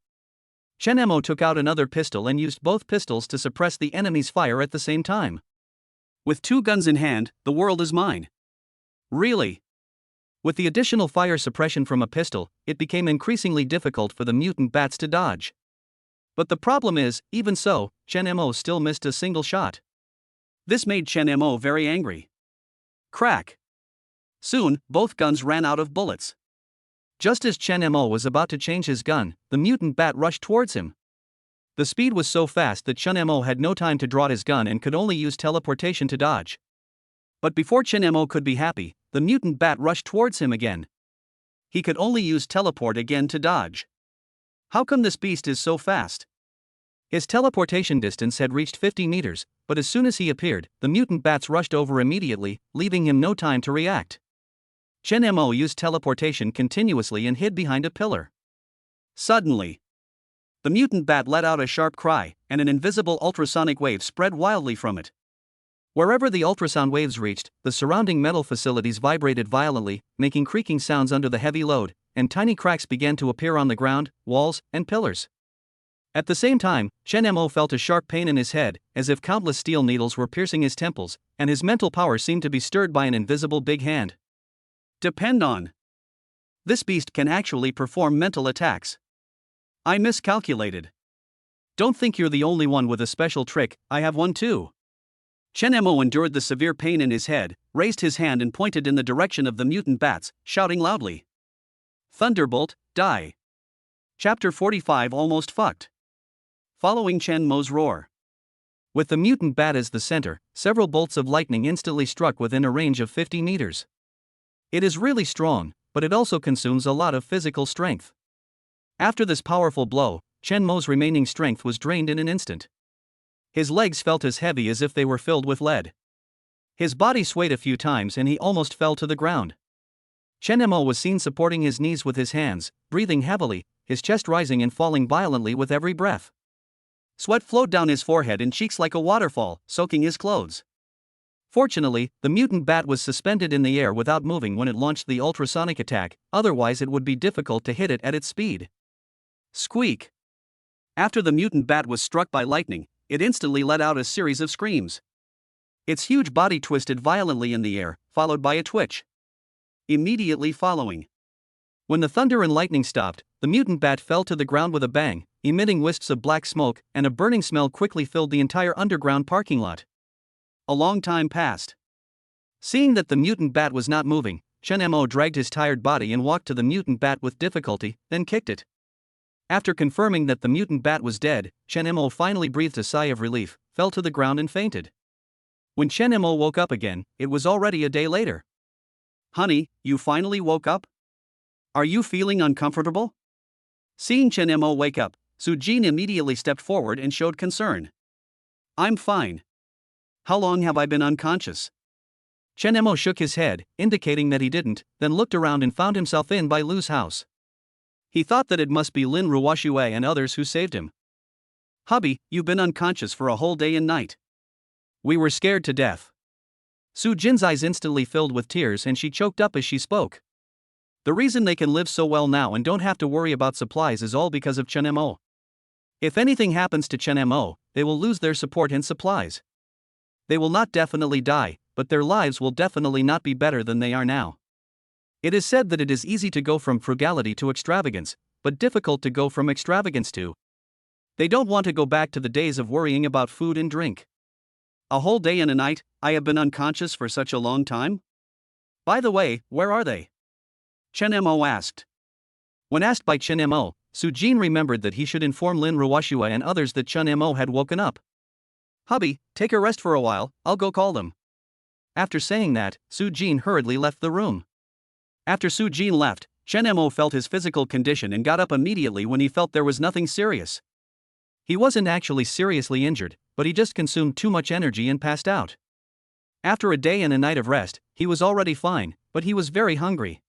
Chen Mo took out another pistol and used both pistols to suppress the enemy's fire at the same time. With 2 guns in hand, the world is mine. Really? With the additional fire suppression from a pistol, it became increasingly difficult for the mutant bats to dodge. But the problem is, even so, Chen Mo still missed a single shot. This made Chen Mo very angry. Crack! Soon, both guns ran out of bullets. Just as Chen Mo was about to change his gun, the mutant bat rushed towards him. The speed was so fast that Chen Mo had no time to draw his gun and could only use teleportation to dodge. But before Chen Mo could be happy, the mutant bat rushed towards him again. He could only use teleport again to dodge. How come this beast is so fast? His teleportation distance had reached 50 meters, but as soon as he appeared, the mutant bats rushed over immediately, leaving him no time to react. Chen Mo used teleportation continuously and hid behind a pillar. Suddenly, the mutant bat let out a sharp cry, and an invisible ultrasonic wave spread wildly from it. Wherever the ultrasound waves reached, the surrounding metal facilities vibrated violently, making creaking sounds under the heavy load, and tiny cracks began to appear on the ground, walls, and pillars. At the same time, Chen Mo felt a sharp pain in his head, as if countless steel needles were piercing his temples, and his mental power seemed to be stirred by an invisible big hand. Depend on. This beast can actually perform mental attacks. I miscalculated. Don't think you're the only one with a special trick, I have one too. Chen Mo endured the severe pain in his head, raised his hand and pointed in the direction of the mutant bats, shouting loudly. Thunderbolt, die. Chapter 45 Almost Fucked. Following Chen Mo's roar. With the mutant bat as the center, several bolts of lightning instantly struck within a range of 50 meters. It is really strong, but it also consumes a lot of physical strength. After this powerful blow, Chen Mo's remaining strength was drained in an instant. His legs felt as heavy as if they were filled with lead. His body swayed a few times and he almost fell to the ground. Chen Mo was seen supporting his knees with his hands, breathing heavily, his chest rising and falling violently with every breath. Sweat flowed down his forehead and cheeks like a waterfall, soaking his clothes. Fortunately, the mutant bat was suspended in the air without moving when it launched the ultrasonic attack, otherwise it would be difficult to hit it at its speed. Squeak! After the mutant bat was struck by lightning, it instantly let out a series of screams. Its huge body twisted violently in the air, followed by a twitch. Immediately following, when the thunder and lightning stopped, the mutant bat fell to the ground with a bang, emitting wisps of black smoke, and a burning smell quickly filled the entire underground parking lot. A long time passed. Seeing that the mutant bat was not moving, Chen Mo dragged his tired body and walked to the mutant bat with difficulty, then kicked it. After confirming that the mutant bat was dead, Chen Mo finally breathed a sigh of relief, fell to the ground and fainted. When Chen Mo woke up again, it was already a day later. Honey, you finally woke up? Are you feeling uncomfortable? Seeing Chen Mo wake up, Su Jin immediately stepped forward and showed concern. I'm fine. How long have I been unconscious? Chen Mo shook his head, indicating that he didn't, then looked around and found himself in Bai Lu's house. He thought that it must be Lin Ruoxue and others who saved him. Hubby, you've been unconscious for a whole day and night. We were scared to death. Su Jin's eyes instantly filled with tears and she choked up as she spoke. The reason they can live so well now and don't have to worry about supplies is all because of Chen Mo. If anything happens to Chen Mo, they will lose their support and supplies. They will not definitely die, but their lives will definitely not be better than they are now. It is said that it is easy to go from frugality to extravagance, but difficult to go from extravagance to. They don't want to go back to the days of worrying about food and drink. A whole day and a night, I have been unconscious for such a long time? By the way, where are they? Chen Mo asked. When asked by Chen Mo, Su Jin remembered that he should inform Lin Ruoxue and others that Chen Mo had woken up. Hubby, take a rest for a while, I'll go call them. After saying that, Su Jin hurriedly left the room. After Su Jin left, Chen Mo felt his physical condition and got up immediately when he felt there was nothing serious. He wasn't actually seriously injured, but he just consumed too much energy and passed out. After a day and a night of rest, he was already fine, but he was very hungry.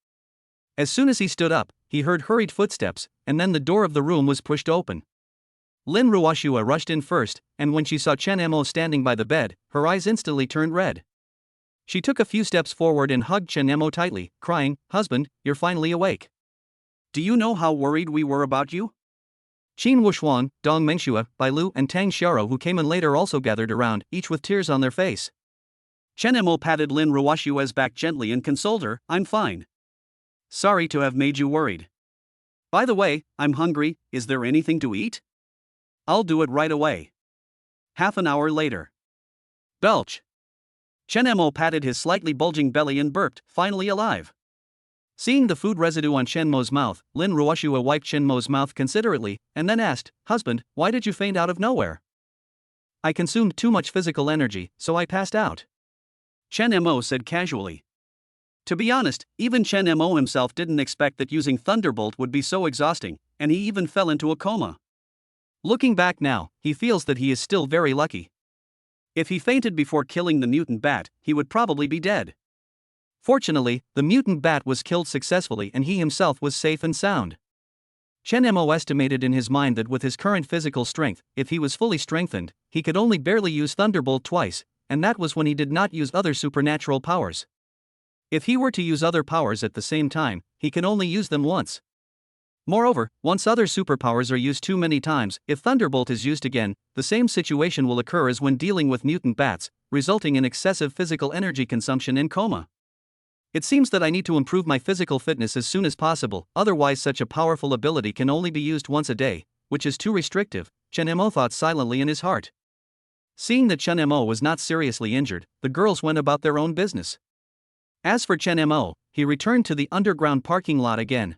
As soon as he stood up, he heard hurried footsteps, and then the door of the room was pushed open. Lin Ruoxue rushed in first, and when she saw Chen Mo standing by the bed, her eyes instantly turned red. She took a few steps forward and hugged Chen Mo tightly, crying, "Husband, you're finally awake. Do you know how worried we were about you?" Qin Wuxuan, Dong Mengxue, Bai Lu and Tang Xiaro who came in later also gathered around, each with tears on their face. Chen Mo patted Lin Ruoxue's back gently and consoled her, "I'm fine. Sorry to have made you worried. By the way, I'm hungry, is there anything to eat? I'll do it right away." Half an hour later. Belch. Chen Mo patted his slightly bulging belly and burped, finally alive. Seeing the food residue on Chen Mo's mouth, Lin Ruoxue wiped Chen Mo's mouth considerately, and then asked, "Husband, why did you faint out of nowhere?" "I consumed too much physical energy, so I passed out," Chen Mo said casually. To be honest, even Chen Mo himself didn't expect that using Thunderbolt would be so exhausting, and he even fell into a coma. Looking back now, he feels that he is still very lucky. If he fainted before killing the mutant bat, he would probably be dead. Fortunately, the mutant bat was killed successfully and he himself was safe and sound. Chen Mo estimated in his mind that with his current physical strength, if he was fully strengthened, he could only barely use Thunderbolt twice, and that was when he did not use other supernatural powers. If he were to use other powers at the same time, he can only use them once. Moreover, once other superpowers are used too many times, if Thunderbolt is used again, the same situation will occur as when dealing with mutant bats, resulting in excessive physical energy consumption and coma. It seems that I need to improve my physical fitness as soon as possible, otherwise such a powerful ability can only be used once a day, which is too restrictive, Chen Mo thought silently in his heart. Seeing that Chen Mo was not seriously injured, the girls went about their own business. As for Chen Mo, he returned to the underground parking lot again.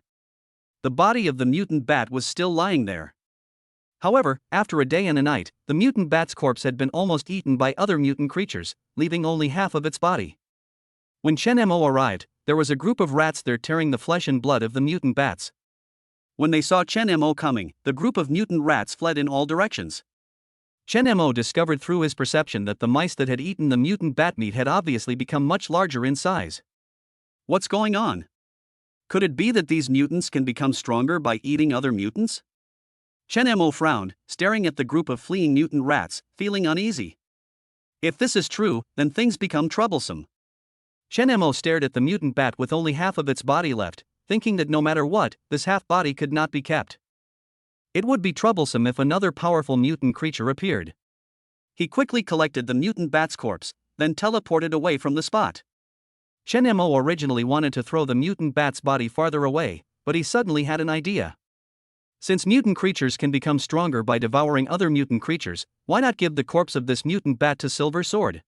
The body of the mutant bat was still lying there. However, after a day and a night, the mutant bat's corpse had been almost eaten by other mutant creatures, leaving only half of its body. When Chen Mo arrived, there was a group of rats there tearing the flesh and blood of the mutant bats. When they saw Chen Mo coming, the group of mutant rats fled in all directions. Chen Mo discovered through his perception that the mice that had eaten the mutant bat meat had obviously become much larger in size. What's going on? Could it be that these mutants can become stronger by eating other mutants? Chen Mo frowned, staring at the group of fleeing mutant rats, feeling uneasy. If this is true, then things become troublesome. Chen Mo stared at the mutant bat with only half of its body left, thinking that no matter what, this half body could not be kept. It would be troublesome if another powerful mutant creature appeared. He quickly collected the mutant bat's corpse, then teleported away from the spot. Chen Mo originally wanted to throw the mutant bat's body farther away, but he suddenly had an idea. Since mutant creatures can become stronger by devouring other mutant creatures, why not give the corpse of this mutant bat to Silver Sword?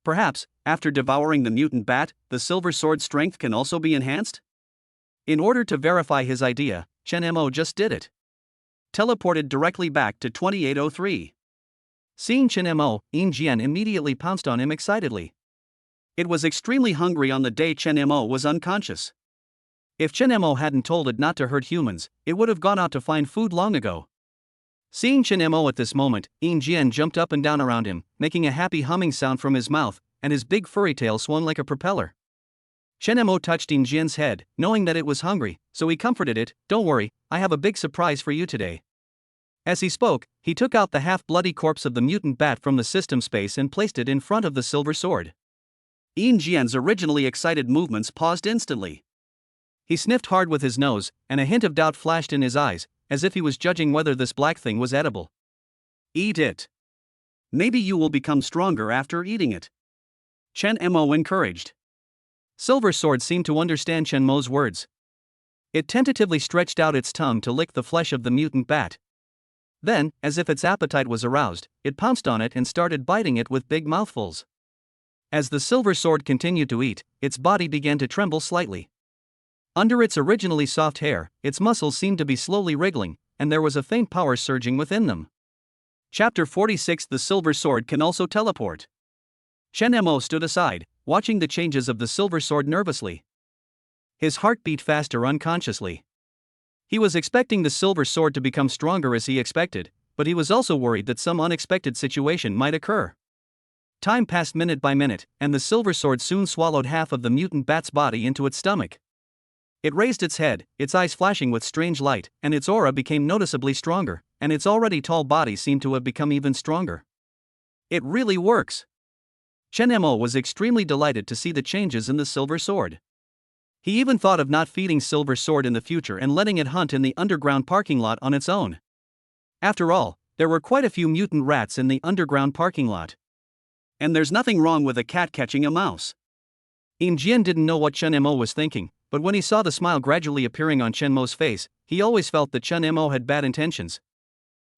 Perhaps, after devouring the mutant bat, the Silver Sword's strength can also be enhanced? In order to verify his idea, Chen Mo just did it. Teleported directly back to 2803. Seeing Chen Mo, Yin Jian immediately pounced on him excitedly. It was extremely hungry on the day Chen Mo was unconscious. If Chen Mo hadn't told it not to hurt humans, it would have gone out to find food long ago. Seeing Chen Mo at this moment, Yin Jian jumped up and down around him, making a happy humming sound from his mouth, and his big furry tail swung like a propeller. Chen Mo touched Yin Jian's head, knowing that it was hungry, so he comforted it. "Don't worry, I have a big surprise for you today." As he spoke, he took out the half-bloody corpse of the mutant bat from the system space and placed it in front of the Silver Sword. Yin Jian's originally excited movements paused instantly. He sniffed hard with his nose, and a hint of doubt flashed in his eyes, as if he was judging whether this black thing was edible. "Eat it. Maybe you will become stronger after eating it," Chen Mo encouraged. Silver Sword seemed to understand Chen Mo's words. It tentatively stretched out its tongue to lick the flesh of the mutant bat. Then, as if its appetite was aroused, it pounced on it and started biting it with big mouthfuls. As the Silver Sword continued to eat, its body began to tremble slightly. Under its originally soft hair, its muscles seemed to be slowly wriggling, and there was a faint power surging within them. Chapter 46. The Silver Sword can also teleport. Chen Mo stood aside, watching the changes of the Silver Sword nervously. His heart beat faster unconsciously. He was expecting the Silver Sword to become stronger as he expected, but he was also worried that some unexpected situation might occur. Time passed minute by minute, and the Silver Sword soon swallowed half of the mutant bat's body into its stomach. It raised its head, its eyes flashing with strange light, and its aura became noticeably stronger, and its already tall body seemed to have become even stronger. It really works! Chen Mo was extremely delighted to see the changes in the Silver Sword. He even thought of not feeding Silver Sword in the future and letting it hunt in the underground parking lot on its own. After all, there were quite a few mutant rats in the underground parking lot. And there's nothing wrong with a cat catching a mouse. Yin Jian didn't know what Chen Mo was thinking, but when he saw the smile gradually appearing on Chen Mo's face, he always felt that Chen Mo had bad intentions.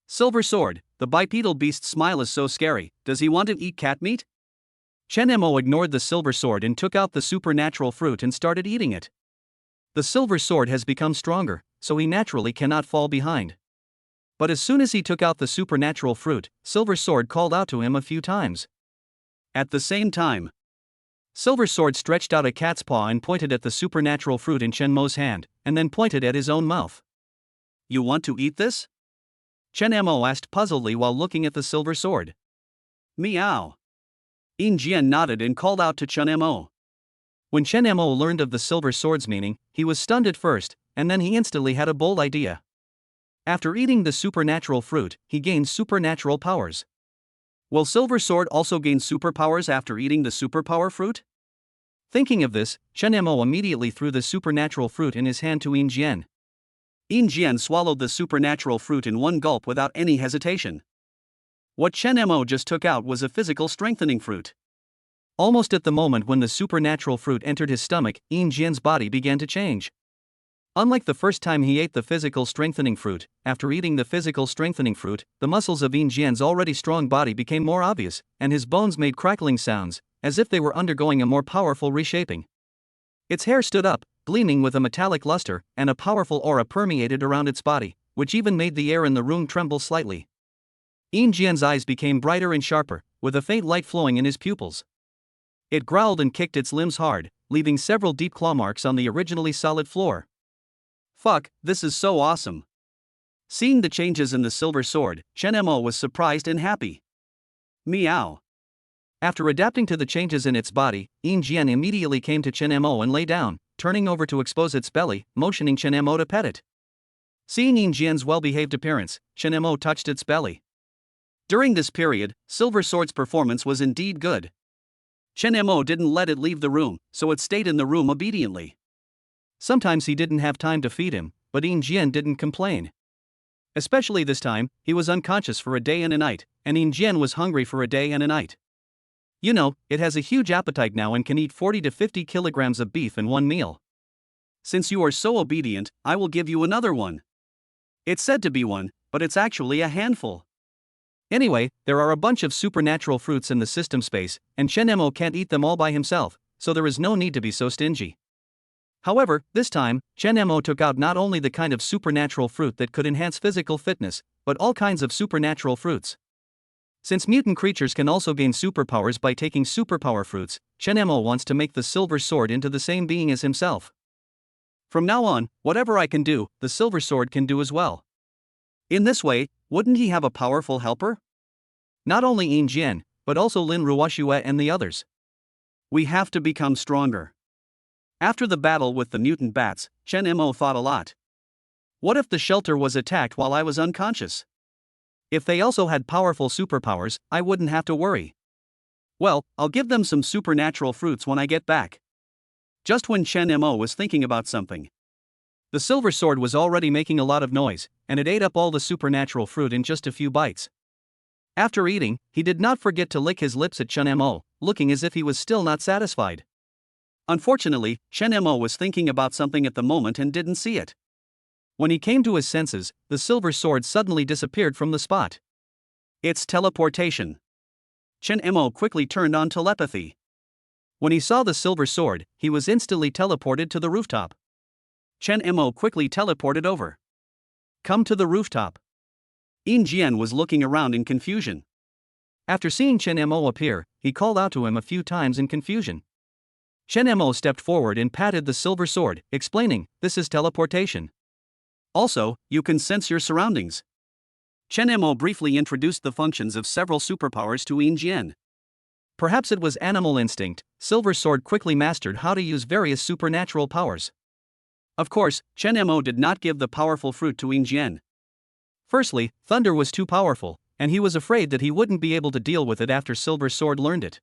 Silver Sword, the bipedal beast's smile is so scary. Does he want to eat cat meat? Chen Mo ignored the Silver Sword and took out the supernatural fruit and started eating it. The Silver Sword has become stronger, so he naturally cannot fall behind. But as soon as he took out the supernatural fruit, Silver Sword called out to him a few times. At the same time, Silver Sword stretched out a cat's paw and pointed at the supernatural fruit in Chen Mo's hand, and then pointed at his own mouth. You want to eat this? Chen Mo asked puzzledly while looking at the silver sword. Meow. Yin Jian nodded and called out to Chen Mo. When Chen Mo learned of the silver sword's meaning, he was stunned at first, and then he instantly had a bold idea. After eating the supernatural fruit, he gained supernatural powers. Will Silver Sword also gain superpowers after eating the superpower fruit? Thinking of this, Chen Mo immediately threw the supernatural fruit in his hand to Yin Jian. Yin Jian swallowed the supernatural fruit in one gulp without any hesitation. What Chen Mo just took out was a physical strengthening fruit. Almost at the moment when the supernatural fruit entered his stomach, Yin Jian's body began to change. Unlike the first time he ate the physical strengthening fruit, after eating the physical strengthening fruit, the muscles of Yin Jian's already strong body became more obvious, and his bones made crackling sounds, as if they were undergoing a more powerful reshaping. Its hair stood up, gleaming with a metallic luster, and a powerful aura permeated around its body, which even made the air in the room tremble slightly. Yin Jian's eyes became brighter and sharper, with a faint light flowing in his pupils. It growled and kicked its limbs hard, leaving several deep claw marks on the originally solid floor. Fuck, this is so awesome. Seeing the changes in the silver sword, Chen Mo was surprised and happy. Meow. After adapting to the changes in its body, Yin Jian immediately came to Chen Mo and lay down, turning over to expose its belly, motioning Chen Mo to pet it. Seeing Yin Jian's well-behaved appearance, Chen Mo touched its belly. During this period, Silver Sword's performance was indeed good. Chen Mo didn't let it leave the room, so it stayed in the room obediently. Sometimes he didn't have time to feed him, but Yin Jian didn't complain. Especially this time, he was unconscious for a day and a night, and Yin Jian was hungry for a day and a night. You know, it has a huge appetite now and can eat 40 to 50 kilograms of beef in one meal. Since you are so obedient, I will give you another one. It's said to be one, but it's actually a handful. Anyway, there are a bunch of supernatural fruits in the system space, and Chen Mo can't eat them all by himself, so there is no need to be so stingy. However, this time, Chen Mo took out not only the kind of supernatural fruit that could enhance physical fitness, but all kinds of supernatural fruits. Since mutant creatures can also gain superpowers by taking superpower fruits, Chen Mo wants to make the silver sword into the same being as himself. From now on, whatever I can do, the silver sword can do as well. In this way, wouldn't he have a powerful helper? Not only Yin Jian, but also Lin Ruoxue and the others. We have to become stronger. After the battle with the mutant bats, Chen Mo thought a lot. What if the shelter was attacked while I was unconscious? If they also had powerful superpowers, I wouldn't have to worry. Well, I'll give them some supernatural fruits when I get back. Just when Chen Mo was thinking about something, the silver sword was already making a lot of noise, and it ate up all the supernatural fruit in just a few bites. After eating, he did not forget to lick his lips at Chen Mo, looking as if he was still not satisfied. Unfortunately, Chen Mo was thinking about something at the moment and didn't see it. When he came to his senses, the silver sword suddenly disappeared from the spot. It's teleportation. Chen Mo quickly turned on telepathy. When he saw the silver sword, he was instantly teleported to the rooftop. Chen Mo quickly teleported over. Come to the rooftop. Yin Jian was looking around in confusion. After seeing Chen Mo appear, he called out to him a few times in confusion. Chen Mo stepped forward and patted the silver sword, explaining, "This is teleportation. Also, you can sense your surroundings." Chen Mo briefly introduced the functions of several superpowers to Yin Jian. Perhaps it was animal instinct, Silver Sword quickly mastered how to use various supernatural powers. Of course, Chen Mo did not give the powerful fruit to Yin Jian. Firstly, thunder was too powerful, and he was afraid that he wouldn't be able to deal with it after Silver Sword learned it.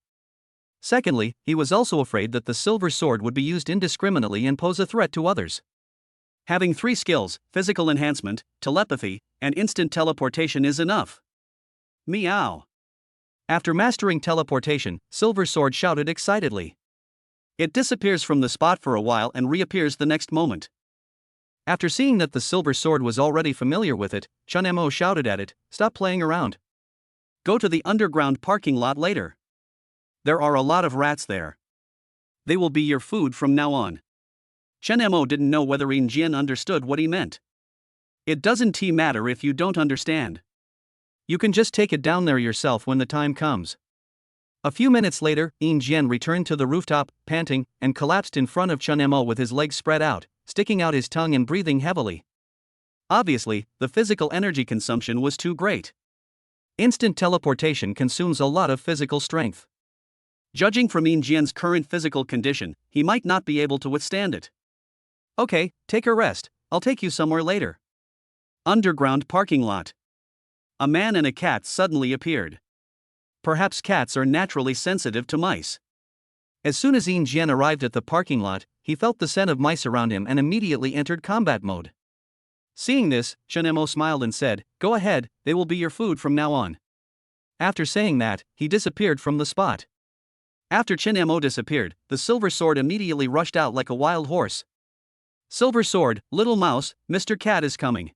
Secondly, he was also afraid that the silver sword would be used indiscriminately and pose a threat to others. Having 3 skills, physical enhancement, telepathy, and instant teleportation is enough. Meow. After mastering teleportation, Silver Sword shouted excitedly. It disappears from the spot for a while and reappears the next moment. After seeing that the silver sword was already familiar with it, Chen Mo shouted at it, "Stop playing around. Go to the underground parking lot later. There are a lot of rats there. They will be your food from now on." Chen Mo didn't know whether Yin Jian understood what he meant. It doesn't matter if you don't understand. You can just take it down there yourself when the time comes. A few minutes later, Yin Jian returned to the rooftop, panting, and collapsed in front of Chen Mo with his legs spread out, sticking out his tongue and breathing heavily. Obviously, the physical energy consumption was too great. Instant teleportation consumes a lot of physical strength. Judging from Yin Jian's current physical condition, he might not be able to withstand it. Okay, take a rest, I'll take you somewhere later. Underground parking lot. A man and a cat suddenly appeared. Perhaps cats are naturally sensitive to mice. As soon as Yin Jian arrived at the parking lot, he felt the scent of mice around him and immediately entered combat mode. Seeing this, Chen Mo smiled and said, "Go ahead, they will be your food from now on." After saying that, he disappeared from the spot. After Chen Mo disappeared, the silver sword immediately rushed out like a wild horse. Silver sword, little mouse, Mr. Cat is coming.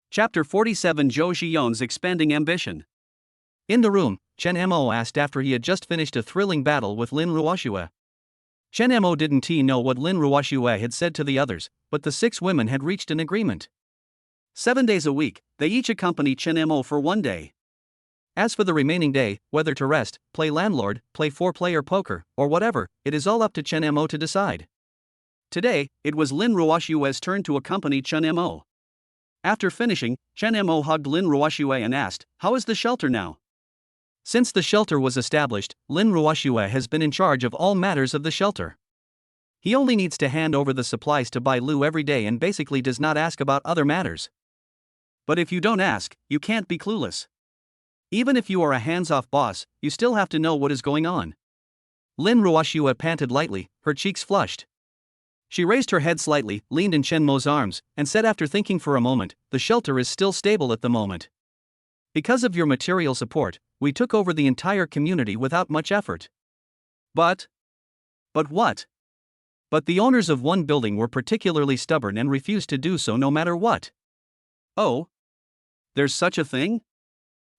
Chapter 47 Zhou Zhiyong's expanding ambition. In the room, Chen Mo asked after he had just finished a thrilling battle with Lin Ruoxue. Chen Mo didn't know what Lin Ruoxue had said to the others, but the 6 women had reached an agreement. 7 days a week, they each accompany Chen Mo for 1 day. As for the remaining day, whether to rest, play landlord, play 4-player poker, or whatever, it is all up to Chen Mo to decide. Today, it was Lin Ruoxue's turn to accompany Chen Mo. After finishing, Chen Mo hugged Lin Ruoxue and asked, "How is the shelter now?" Since the shelter was established, Lin Ruoxue has been in charge of all matters of the shelter. He only needs to hand over the supplies to Bai Lu every day and basically does not ask about other matters. But if you don't ask, you can't be clueless. Even if you are a hands-off boss, you still have to know what is going on. Lin Ruoxue panted lightly, her cheeks flushed. She raised her head slightly, leaned in Chen Mo's arms, and said after thinking for a moment, "The shelter is still stable at the moment. Because of your material support, we took over the entire community without much effort." But what? But the owners of one building were particularly stubborn and refused to do so no matter what. Oh? There's such a thing?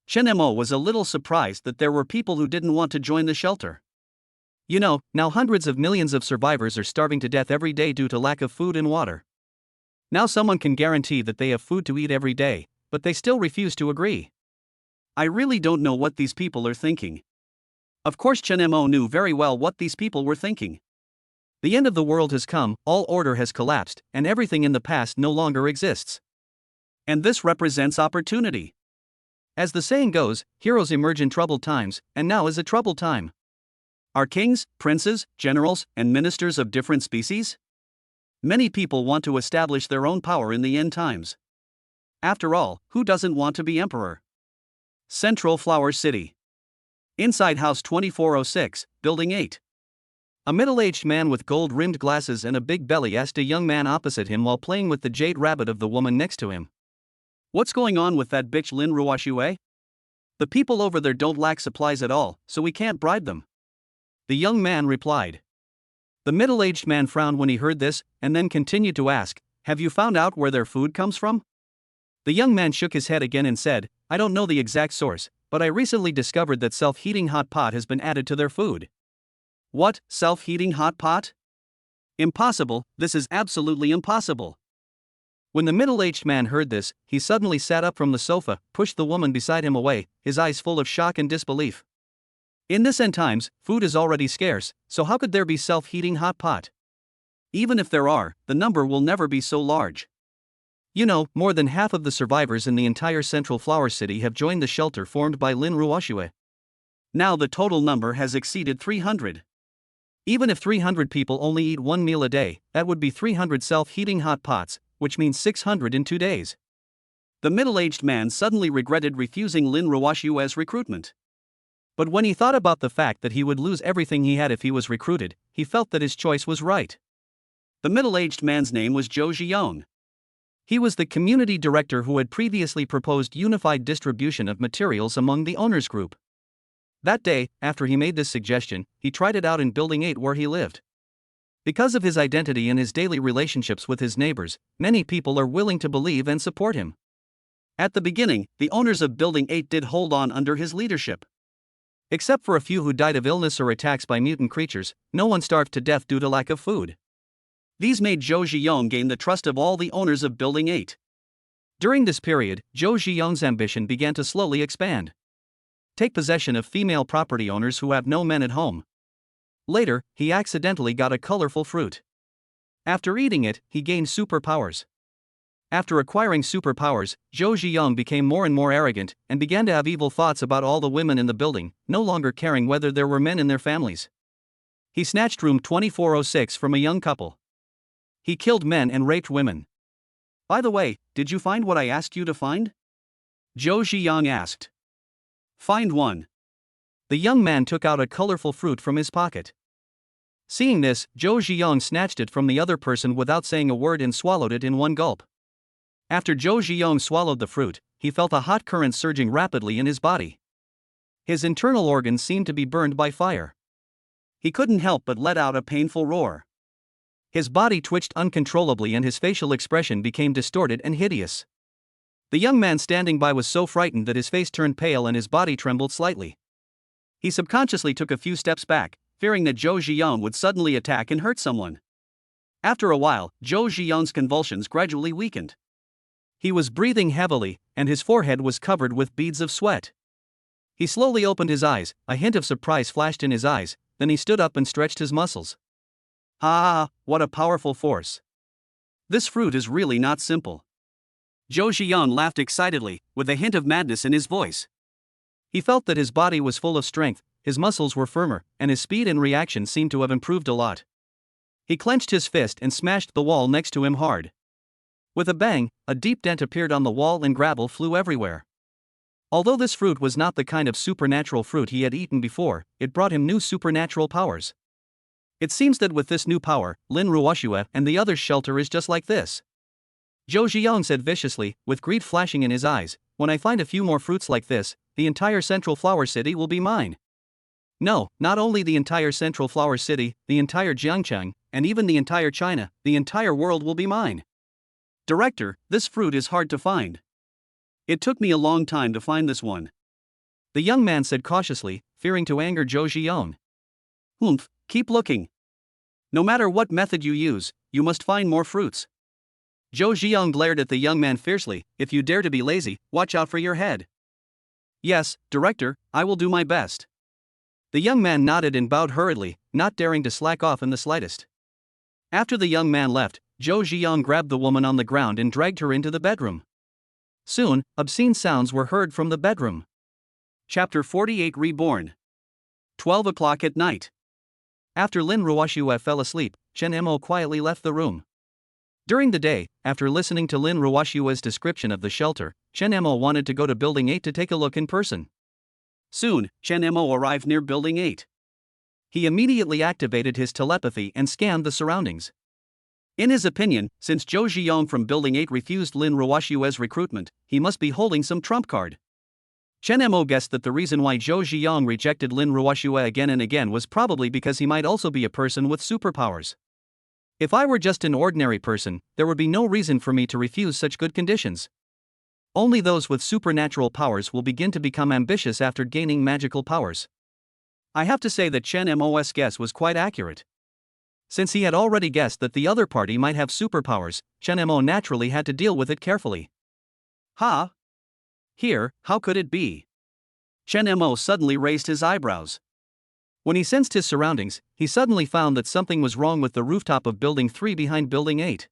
Chen Mo was a little surprised that there were people who didn't want to join the shelter. You know, now hundreds of millions of survivors are starving to death every day due to lack of food and water. Now someone can guarantee that they have food to eat every day, but they still refuse to agree. I really don't know what these people are thinking. Of course Chen Mo knew very well what these people were thinking. The end of the world has come, all order has collapsed, and everything in the past no longer exists. And this represents opportunity. As the saying goes, heroes emerge in troubled times, and now is a troubled time. Are kings, princes, generals, and ministers of different species? Many people want to establish their own power in the end times. After all, who doesn't want to be emperor? Central Flower City. Inside House 2406, Building 8. A middle-aged man with gold-rimmed glasses and a big belly asked a young man opposite him while playing with the jade rabbit of the woman next to him. "What's going on with that bitch Lin Ruoxue? The people over there don't lack supplies at all, so we can't bribe them." The young man replied. The middle-aged man frowned when he heard this, and then continued to ask, "Have you found out where their food comes from?" The young man shook his head again and said, "I don't know the exact source, but I recently discovered that self-heating hot pot has been added to their food." What, self-heating hot pot? Impossible, this is absolutely impossible. When the middle-aged man heard this, he suddenly sat up from the sofa, pushed the woman beside him away, his eyes full of shock and disbelief. In this end times, food is already scarce, so how could there be self-heating hot pot? Even if there are, the number will never be so large. You know, more than half of the survivors in the entire Central Flower City have joined the shelter formed by Lin Ruoxue. Now the total number has exceeded 300. Even if 300 people only eat 1 meal a day, that would be 300 self-heating hot pots, which means 600 in 2 days. The middle-aged man suddenly regretted refusing Lin Ruoxue's recruitment. But when he thought about the fact that he would lose everything he had if he was recruited, he felt that his choice was right. The middle-aged man's name was Zhou Zhiyong. He was the community director who had previously proposed unified distribution of materials among the owners group. That day, after he made this suggestion, he tried it out in Building 8 where he lived. Because of his identity and his daily relationships with his neighbors, many people are willing to believe and support him. At the beginning, the owners of Building 8 did hold on under his leadership. Except for a few who died of illness or attacks by mutant creatures, no one starved to death due to lack of food. These made Zhou Zhiyong gain the trust of all the owners of Building 8. During this period, Zhou Zhiyong's ambition began to slowly expand. Take possession of female property owners who have no men at home. Later, he accidentally got a colorful fruit. After eating it, he gained superpowers. After acquiring superpowers, Zhou Ziyang became more and more arrogant and began to have evil thoughts about all the women in the building, no longer caring whether there were men in their families. He snatched room 2406 from a young couple. He killed men and raped women. By the way, did you find what I asked you to find? Zhou Ziyang asked. Find one. The young man took out a colorful fruit from his pocket. Seeing this, Zhou Ziyang snatched it from the other person without saying a word and swallowed it in one gulp. After Zhou Ziyang swallowed the fruit, he felt a hot current surging rapidly in his body. His internal organs seemed to be burned by fire. He couldn't help but let out a painful roar. His body twitched uncontrollably and his facial expression became distorted and hideous. The young man standing by was so frightened that his face turned pale and his body trembled slightly. He subconsciously took a few steps back, fearing that Zhou Ziyang would suddenly attack and hurt someone. After a while, Zhou Ziyang's convulsions gradually weakened. He was breathing heavily, and his forehead was covered with beads of sweat. He slowly opened his eyes, a hint of surprise flashed in his eyes, then he stood up and stretched his muscles. Ah, what a powerful force. This fruit is really not simple. Zhou Ziyang laughed excitedly, with a hint of madness in his voice. He felt that his body was full of strength, his muscles were firmer, and his speed and reaction seemed to have improved a lot. He clenched his fist and smashed the wall next to him hard. With a bang, a deep dent appeared on the wall and gravel flew everywhere. Although this fruit was not the kind of supernatural fruit he had eaten before, it brought him new supernatural powers. It seems that with this new power, Lin Ruoxue and the others' shelter is just like this. Zhou Ziyang said viciously, with greed flashing in his eyes, when I find a few more fruits like this, the entire Central Flower City will be mine. No, not only the entire Central Flower City, the entire Jiangcheng, and even the entire China, the entire world will be mine. Director, this fruit is hard to find. It took me a long time to find this one. The young man said cautiously, fearing to anger Zhou Ziyang. Keep looking. No matter what method you use, you must find more fruits. Zhou Ziyang glared at the young man fiercely, if you dare to be lazy, watch out for your head. Yes, Director, I will do my best. The young man nodded and bowed hurriedly, not daring to slack off in the slightest. After the young man left, Zhou Ziyang grabbed the woman on the ground and dragged her into the bedroom. Soon, obscene sounds were heard from the bedroom. Chapter 48 Reborn. 12 o'clock at night. After Lin Ruoxue fell asleep, Chen Mo quietly left the room. During the day, after listening to Lin Ruoxue's description of the shelter, Chen Mo wanted to go to Building 8 to take a look in person. Soon, Chen Mo arrived near Building 8. He immediately activated his telepathy and scanned the surroundings. In his opinion, since Zhou Ziyang from Building 8 refused Lin Ruoxue's recruitment, he must be holding some trump card. Chen Mo guessed that the reason why Zhou Ziyang rejected Lin Ruoxue again and again was probably because he might also be a person with superpowers. If I were just an ordinary person, there would be no reason for me to refuse such good conditions. Only those with supernatural powers will begin to become ambitious after gaining magical powers. I have to say that Chen Mo's guess was quite accurate. Since he had already guessed that the other party might have superpowers, Chen Mo naturally had to deal with it carefully. Here, how could it be? Chen Mo suddenly raised his eyebrows. When he sensed his surroundings, he suddenly found that something was wrong with the rooftop of Building 3 behind Building 8.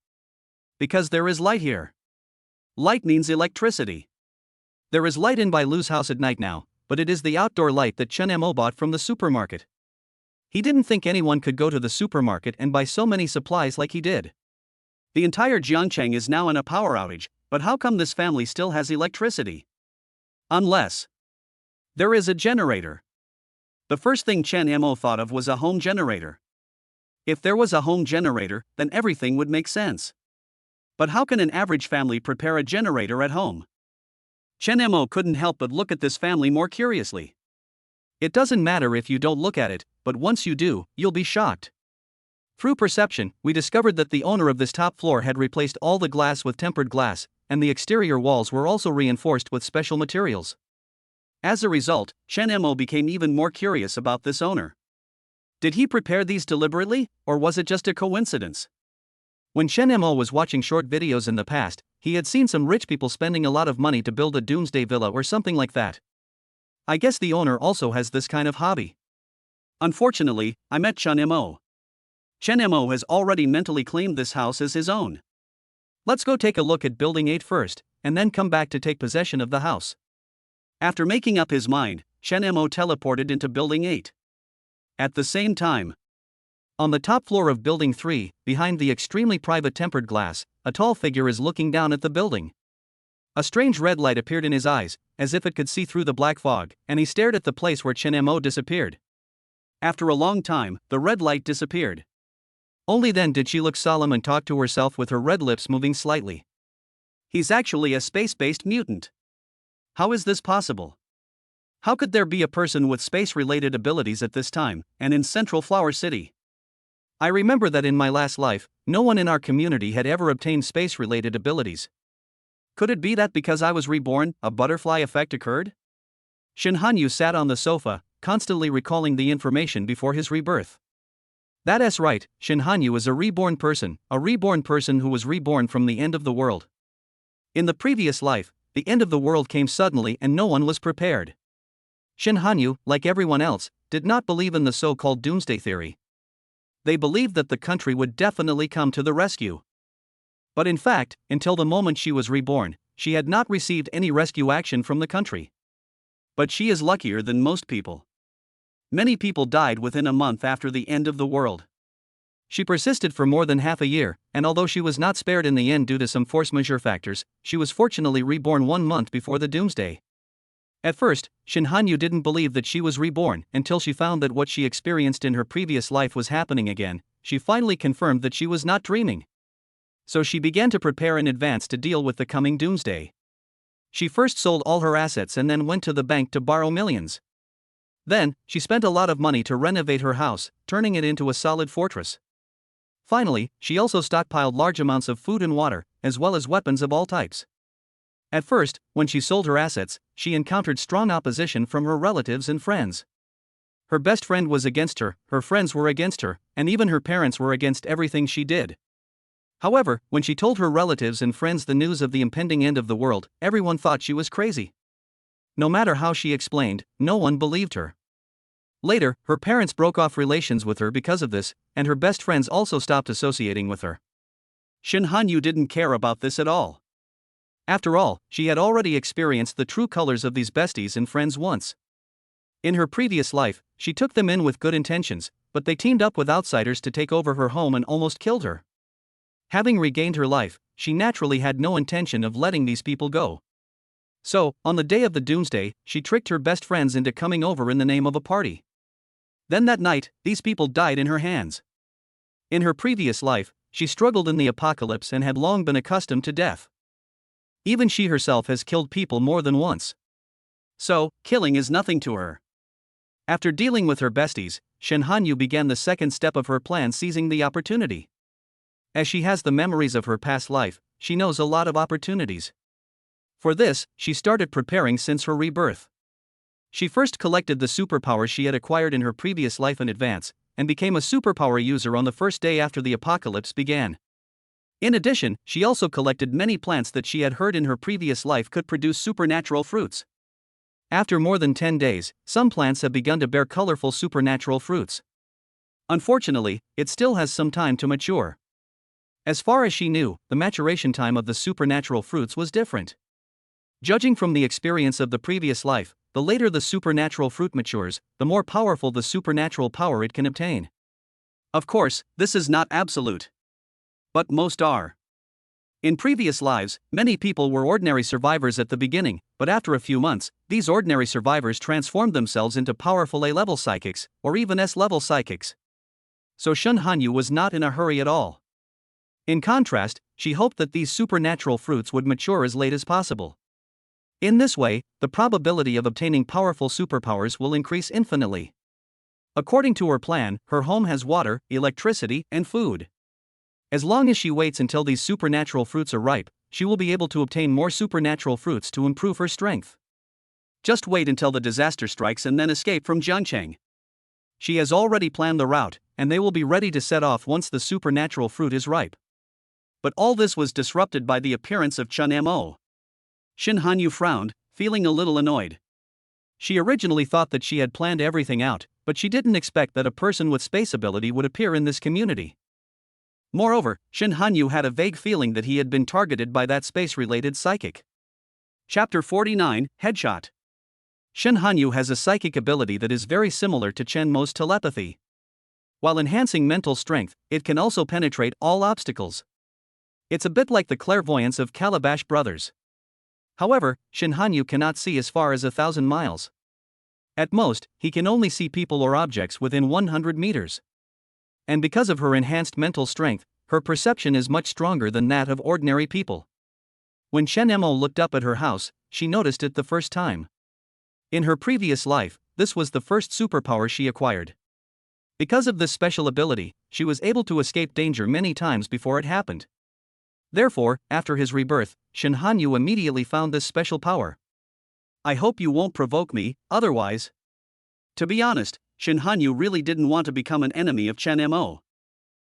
Because there is light here. Light means electricity. There is light in Bai Lu's house at night now, but it is the outdoor light that Chen Mo bought from the supermarket. He didn't think anyone could go to the supermarket and buy so many supplies like he did. The entire Jiangcheng is now in a power outage, but how come this family still has electricity? Unless there is a generator. The first thing Chen Mo thought of was a home generator. If there was a home generator, then everything would make sense. But how can an average family prepare a generator at home? Chen Mo couldn't help but look at this family more curiously. It doesn't matter if you don't look at it, but once you do, you'll be shocked. Through perception, we discovered that the owner of this top floor had replaced all the glass with tempered glass, and the exterior walls were also reinforced with special materials. As a result, Chen Mo became even more curious about this owner. Did he prepare these deliberately, or was it just a coincidence? When Chen Mo was watching short videos in the past, he had seen some rich people spending a lot of money to build a doomsday villa or something like that. I guess the owner also has this kind of hobby. Unfortunately, I met Chen Mo. Chen Mo has already mentally claimed this house as his own. Let's go take a look at Building 8 first, and then come back to take possession of the house. After making up his mind, Shen Mo teleported into Building 8. At the same time, on the top floor of Building 3, behind the extremely private tempered glass, a tall figure is looking down at the building. A strange red light appeared in his eyes, as if it could see through the black fog, and he stared at the place where Shen Mo disappeared. After a long time, the red light disappeared. Only then did she look solemn and talk to herself with her red lips moving slightly. He's actually a space-based mutant. How is this possible? How could there be a person with space-related abilities at this time, and in Central Flower City? I remember that in my last life, no one in our community had ever obtained space-related abilities. Could it be that because I was reborn, a butterfly effect occurred? Shin Hanyu sat on the sofa, constantly recalling the information before his rebirth. That's right, Shin Hanyu is a reborn person who was reborn from the end of the world. In the previous life, the end of the world came suddenly and no one was prepared. Shin Hanyu, like everyone else, did not believe in the so-called doomsday theory. They believed that the country would definitely come to the rescue. But in fact, until the moment she was reborn, she had not received any rescue action from the country. But she is luckier than most people. Many people died within a month after the end of the world. She persisted for more than half a year, and although she was not spared in the end due to some force majeure factors, she was fortunately reborn 1 month before the doomsday. At first, Shin Hanyu didn't believe that she was reborn until she found that what she experienced in her previous life was happening again. She finally confirmed that she was not dreaming. So she began to prepare in advance to deal with the coming doomsday. She first sold all her assets and then went to the bank to borrow millions. Then, she spent a lot of money to renovate her house, turning it into a solid fortress. Finally, she also stockpiled large amounts of food and water, as well as weapons of all types. At first, when she sold her assets, she encountered strong opposition from her relatives and friends. Her best friend was against her, her friends were against her, and even her parents were against everything she did. However, when she told her relatives and friends the news of the impending end of the world, everyone thought she was crazy. No matter how she explained, no one believed her. Later, her parents broke off relations with her because of this, and her best friends also stopped associating with her. Shin Hanyu didn't care about this at all. After all, she had already experienced the true colors of these besties and friends once. In her previous life, she took them in with good intentions, but they teamed up with outsiders to take over her home and almost killed her. Having regained her life, she naturally had no intention of letting these people go. So, on the day of the doomsday, she tricked her best friends into coming over in the name of a party. Then that night, these people died in her hands. In her previous life, she struggled in the apocalypse and had long been accustomed to death. Even she herself has killed people more than once. So, killing is nothing to her. After dealing with her besties, Shin Hanyu began the second step of her plan, seizing the opportunity. As she has the memories of her past life, she knows a lot of opportunities. For this, she started preparing since her rebirth. She first collected the superpowers she had acquired in her previous life in advance, and became a superpower user on the first day after the apocalypse began. In addition, she also collected many plants that she had heard in her previous life could produce supernatural fruits. After more than 10 days, some plants have begun to bear colorful supernatural fruits. Unfortunately, it still has some time to mature. As far as she knew, the maturation time of the supernatural fruits was different. Judging from the experience of the previous life, the later the supernatural fruit matures, the more powerful the supernatural power it can obtain. Of course, this is not absolute. But most are. In previous lives, many people were ordinary survivors at the beginning, but after a few months, these ordinary survivors transformed themselves into powerful A-level psychics, or even S-level psychics. So Shin Hanyu was not in a hurry at all. In contrast, she hoped that these supernatural fruits would mature as late as possible. In this way, the probability of obtaining powerful superpowers will increase infinitely. According to her plan, her home has water, electricity, and food. As long as she waits until these supernatural fruits are ripe, she will be able to obtain more supernatural fruits to improve her strength. Just wait until the disaster strikes and then escape from Jiangcheng. She has already planned the route, and they will be ready to set off once the supernatural fruit is ripe. But all this was disrupted by the appearance of Chun Mo. Shin Hanyu frowned, feeling a little annoyed. She originally thought that she had planned everything out, but she didn't expect that a person with space ability would appear in this community. Moreover, Shin Hanyu had a vague feeling that he had been targeted by that space-related psychic. Chapter 49, Headshot. Shin Hanyu has a psychic ability that is very similar to Chen Mo's telepathy. While enhancing mental strength, it can also penetrate all obstacles. It's a bit like the clairvoyance of Calabash brothers. However, Shin Hanyu cannot see as far as 1,000 miles. At most, he can only see people or objects within 100 meters. And because of her enhanced mental strength, her perception is much stronger than that of ordinary people. When Chen Mo looked up at her house, she noticed it the first time. In her previous life, this was the first superpower she acquired. Because of this special ability, she was able to escape danger many times before it happened. Therefore, after his rebirth, Shin Hanyu immediately found this special power. I hope you won't provoke me, otherwise. To be honest, Shin Hanyu really didn't want to become an enemy of Chen Mo.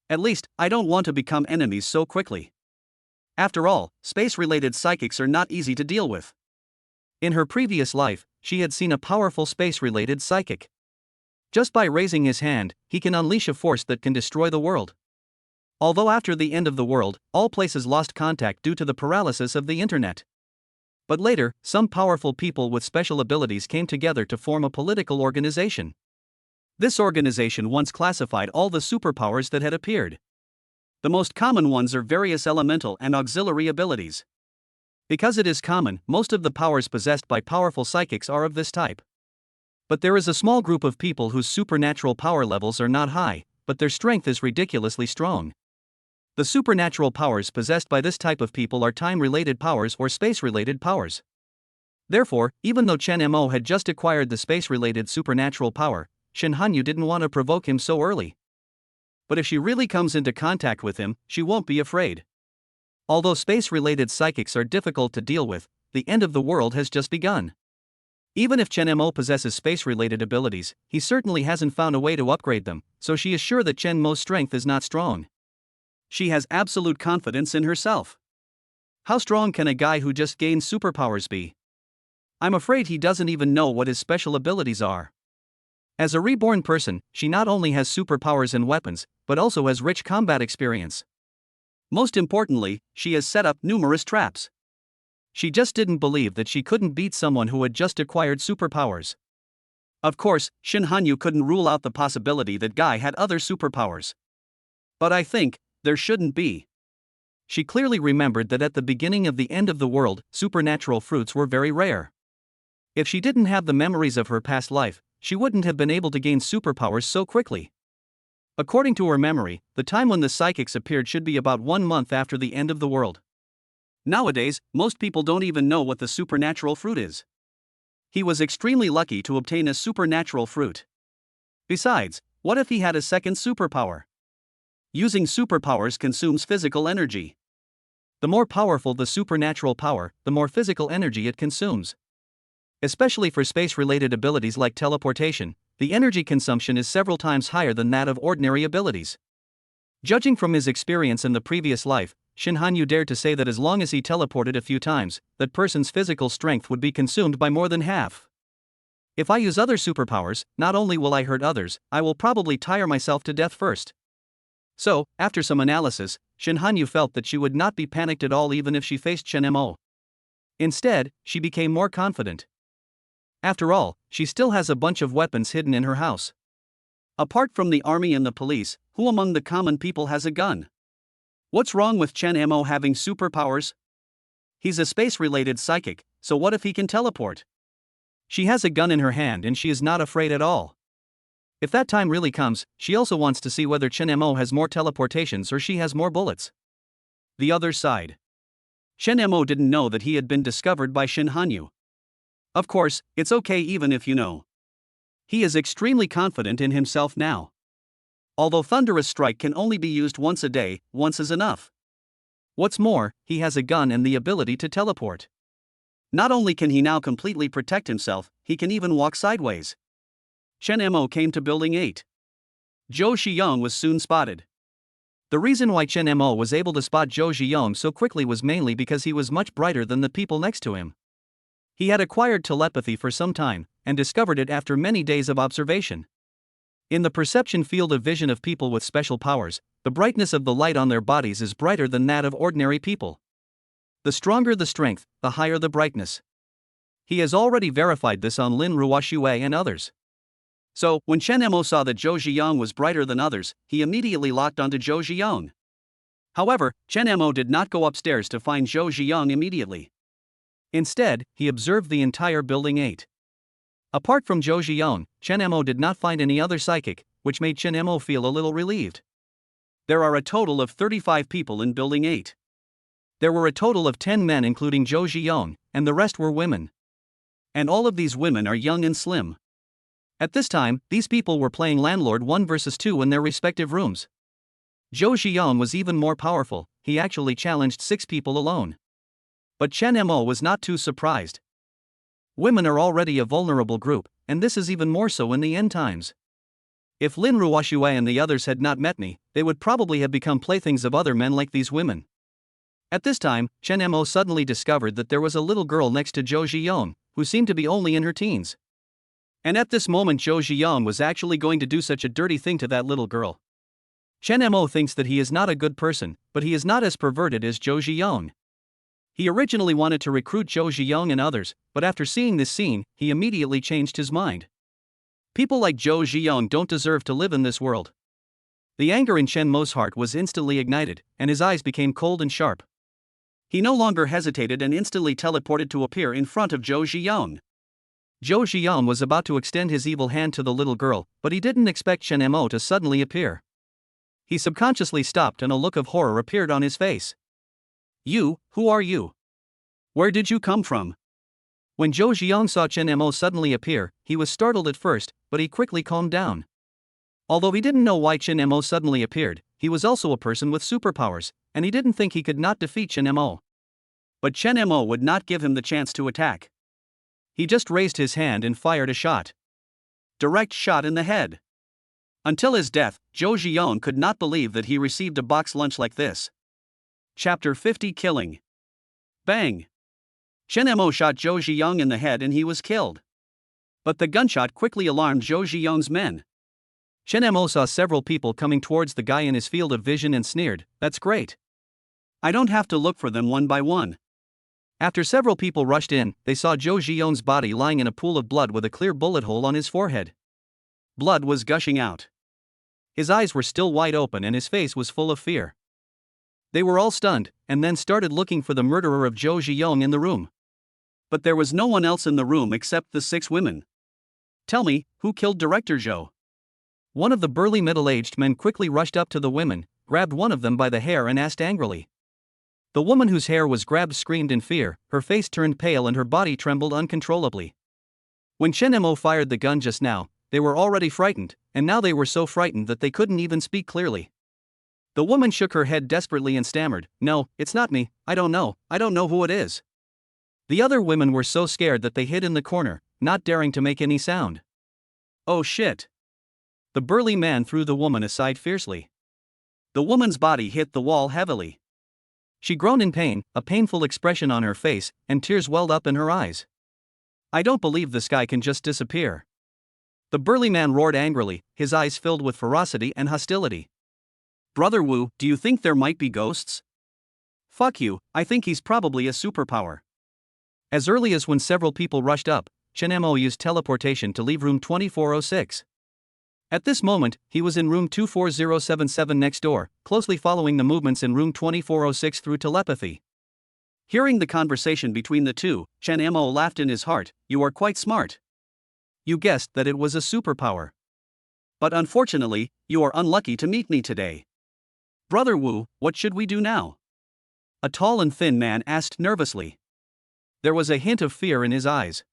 At least, I don't want to become enemies so quickly. After all, space-related psychics are not easy to deal with. In her previous life, she had seen a powerful space-related psychic. Just by raising his hand, he can unleash a force that can destroy the world. Although after the end of the world, all places lost contact due to the paralysis of the internet. But later, some powerful people with special abilities came together to form a political organization. This organization once classified all the superpowers that had appeared. The most common ones are various elemental and auxiliary abilities. Because it is common, most of the powers possessed by powerful psychics are of this type. But there is a small group of people whose supernatural power levels are not high, but their strength is ridiculously strong. The supernatural powers possessed by this type of people are time-related powers or space-related powers. Therefore, even though Chen Mo had just acquired the space-related supernatural power, Shin Hanyu didn't want to provoke him so early. But if she really comes into contact with him, she won't be afraid. Although space-related psychics are difficult to deal with, the end of the world has just begun. Even if Chen Mo possesses space-related abilities, he certainly hasn't found a way to upgrade them, so she is sure that Chen Mo's strength is not strong. She has absolute confidence in herself. How strong can a guy who just gained superpowers be? I'm afraid he doesn't even know what his special abilities are. As a reborn person, she not only has superpowers and weapons, but also has rich combat experience. Most importantly, she has set up numerous traps. She just didn't believe that she couldn't beat someone who had just acquired superpowers. Of course, Shin Hanyu couldn't rule out the possibility that Guy had other superpowers. But I think there shouldn't be. She clearly remembered that at the beginning of the end of the world, supernatural fruits were very rare. If she didn't have the memories of her past life, she wouldn't have been able to gain superpowers so quickly. According to her memory, the time when the psychics appeared should be about 1 month after the end of the world. Nowadays, most people don't even know what the supernatural fruit is. He was extremely lucky to obtain a supernatural fruit. Besides, what if he had a second superpower? Using superpowers consumes physical energy. The more powerful the supernatural power, the more physical energy it consumes. Especially for space-related abilities like teleportation, the energy consumption is several times higher than that of ordinary abilities. Judging from his experience in the previous life, Shin Hanyu dared to say that as long as he teleported a few times, that person's physical strength would be consumed by more than half. If I use other superpowers, not only will I hurt others, I will probably tire myself to death first. So, after some analysis, Shin Hanyu felt that she would not be panicked at all even if she faced Chen Mo. Instead, she became more confident. After all, she still has a bunch of weapons hidden in her house. Apart from the army and the police, who among the common people has a gun? What's wrong with Chen Mo having superpowers? He's a space-related psychic, so what if he can teleport? She has a gun in her hand and she is not afraid at all. If that time really comes, she also wants to see whether Chen Mo has more teleportations or she has more bullets. The other side. Chen Mo didn't know that he had been discovered by Shin Hanyu. Of course, it's okay even if you know. He is extremely confident in himself now. Although Thunderous Strike can only be used once a day, once is enough. What's more, he has a gun and the ability to teleport. Not only can he now completely protect himself, he can even walk sideways. Chen Mo came to Building 8. Zhou Ziyong was soon spotted. The reason why Chen Mo was able to spot Zhou Ziyong so quickly was mainly because he was much brighter than the people next to him. He had acquired telepathy for some time, and discovered it after many days of observation. In the perception field of vision of people with special powers, the brightness of the light on their bodies is brighter than that of ordinary people. The stronger the strength, the higher the brightness. He has already verified this on Lin Ruoxue and others. So, when Chen Mo saw that Zhou Ziyang was brighter than others, he immediately locked onto Zhou Ziyang. However, Chen Mo did not go upstairs to find Zhou Ziyang immediately. Instead, he observed the entire building 8. Apart from Zhou Ziyang, Chen Mo did not find any other psychic, which made Chen Mo feel a little relieved. There are a total of 35 people in building 8. There were a total of 10 men including Zhou Ziyang, and the rest were women. And all of these women are young and slim. At this time, these people were playing landlord 1 versus 2 in their respective rooms. Zhou Ziyang was even more powerful, he actually challenged 6 people alone. But Chen Mo was not too surprised. Women are already a vulnerable group, and this is even more so in the end times. If Lin Ruoxue and the others had not met me, they would probably have become playthings of other men like these women. At this time, Chen Mo suddenly discovered that there was a little girl next to Zhou Ziyang, who seemed to be only in her teens. And at this moment Zhou Ziyang was actually going to do such a dirty thing to that little girl. Chen Mo thinks that he is not a good person, but he is not as perverted as Zhou Ziyang. He originally wanted to recruit Zhou Ziyang and others, but after seeing this scene, he immediately changed his mind. People like Zhou Ziyang don't deserve to live in this world. The anger in Chen Mo's heart was instantly ignited, and his eyes became cold and sharp. He no longer hesitated and instantly teleported to appear in front of Zhou Ziyang. Zhou Ziyang was about to extend his evil hand to the little girl, but he didn't expect Chen Mo to suddenly appear. He subconsciously stopped and a look of horror appeared on his face. "You, who are you? Where did you come from?" When Zhou Ziyang saw Chen Mo suddenly appear, he was startled at first, but he quickly calmed down. Although he didn't know why Chen Mo suddenly appeared, he was also a person with superpowers, and he didn't think he could not defeat Chen Mo. But Chen Mo would not give him the chance to attack. He just raised his hand and fired a shot. Direct shot in the head. Until his death, Zhou Ziyang could not believe that he received a box lunch like this. Chapter 50 Killing. Bang! Chen Mo shot Zhou Ziyang in the head and he was killed. But the gunshot quickly alarmed Zhou Ziyang's men. Chen Mo saw several people coming towards the guy in his field of vision and sneered, "That's great. I don't have to look for them one by one." After several people rushed in, they saw Zhou Ziyang's body lying in a pool of blood with a clear bullet hole on his forehead. Blood was gushing out. His eyes were still wide open and his face was full of fear. They were all stunned, and then started looking for the murderer of Zhou Ziyang in the room. But there was no one else in the room except the 6 women. "Tell me, who killed Director Zhou?" One of the burly middle-aged men quickly rushed up to the women, grabbed one of them by the hair and asked angrily. The woman whose hair was grabbed screamed in fear, her face turned pale and her body trembled uncontrollably. When Chen Mo fired the gun just now, they were already frightened, and now they were so frightened that they couldn't even speak clearly. The woman shook her head desperately and stammered, "No, it's not me, I don't know who it is." The other women were so scared that they hid in the corner, not daring to make any sound. "Oh shit!" The burly man threw the woman aside fiercely. The woman's body hit the wall heavily. She groaned in pain, a painful expression on her face, and tears welled up in her eyes. "I don't believe this guy can just disappear." The burly man roared angrily, his eyes filled with ferocity and hostility. "Brother Wu, do you think there might be ghosts?" "Fuck you, I think he's probably a superpower." As early as when several people rushed up, Chen Mo used teleportation to leave room 2406. At this moment, he was in room 24077 next door, closely following the movements in room 2406 through telepathy. Hearing the conversation between the two, Chen Mo laughed in his heart, "You are quite smart. You guessed that it was a superpower. But unfortunately, you are unlucky to meet me today. Brother Wu, what should we do now?" A tall and thin man asked nervously. There was a hint of fear in his eyes.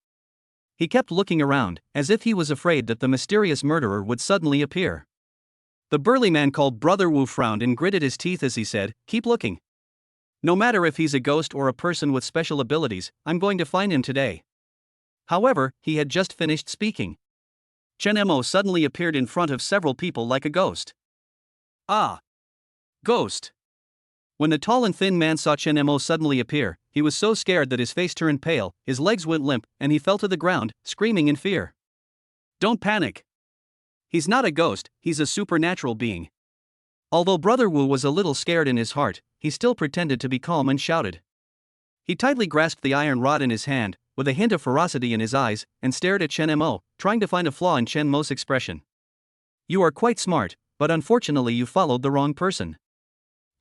He kept looking around, as if he was afraid that the mysterious murderer would suddenly appear. The burly man called Brother Wu frowned and gritted his teeth as he said, "Keep looking. No matter if he's a ghost or a person with special abilities, I'm going to find him today." However, he had just finished speaking. Chen Mo suddenly appeared in front of several people like a ghost. "Ah! Ghost!" When the tall and thin man saw Chen Mo suddenly appear, he was so scared that his face turned pale, his legs went limp, and he fell to the ground, screaming in fear. "Don't panic." He's not a ghost, he's a supernatural being. Although Brother Wu was a little scared in his heart, he still pretended to be calm and shouted. He tightly grasped the iron rod in his hand, with a hint of ferocity in his eyes, and stared at Chen Mo, trying to find a flaw in Chen Mo's expression. You are quite smart, but unfortunately you followed the wrong person.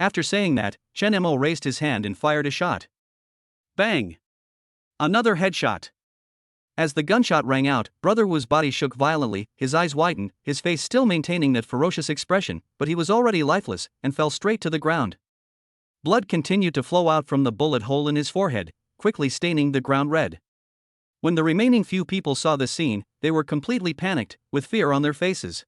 After saying that, Chen Mo raised his hand and fired a shot. Bang! Another headshot. As the gunshot rang out, Brother Wu's body shook violently, his eyes widened, his face still maintaining that ferocious expression, but he was already lifeless, and fell straight to the ground. Blood continued to flow out from the bullet hole in his forehead, quickly staining the ground red. When the remaining few people saw the scene, they were completely panicked, with fear on their faces.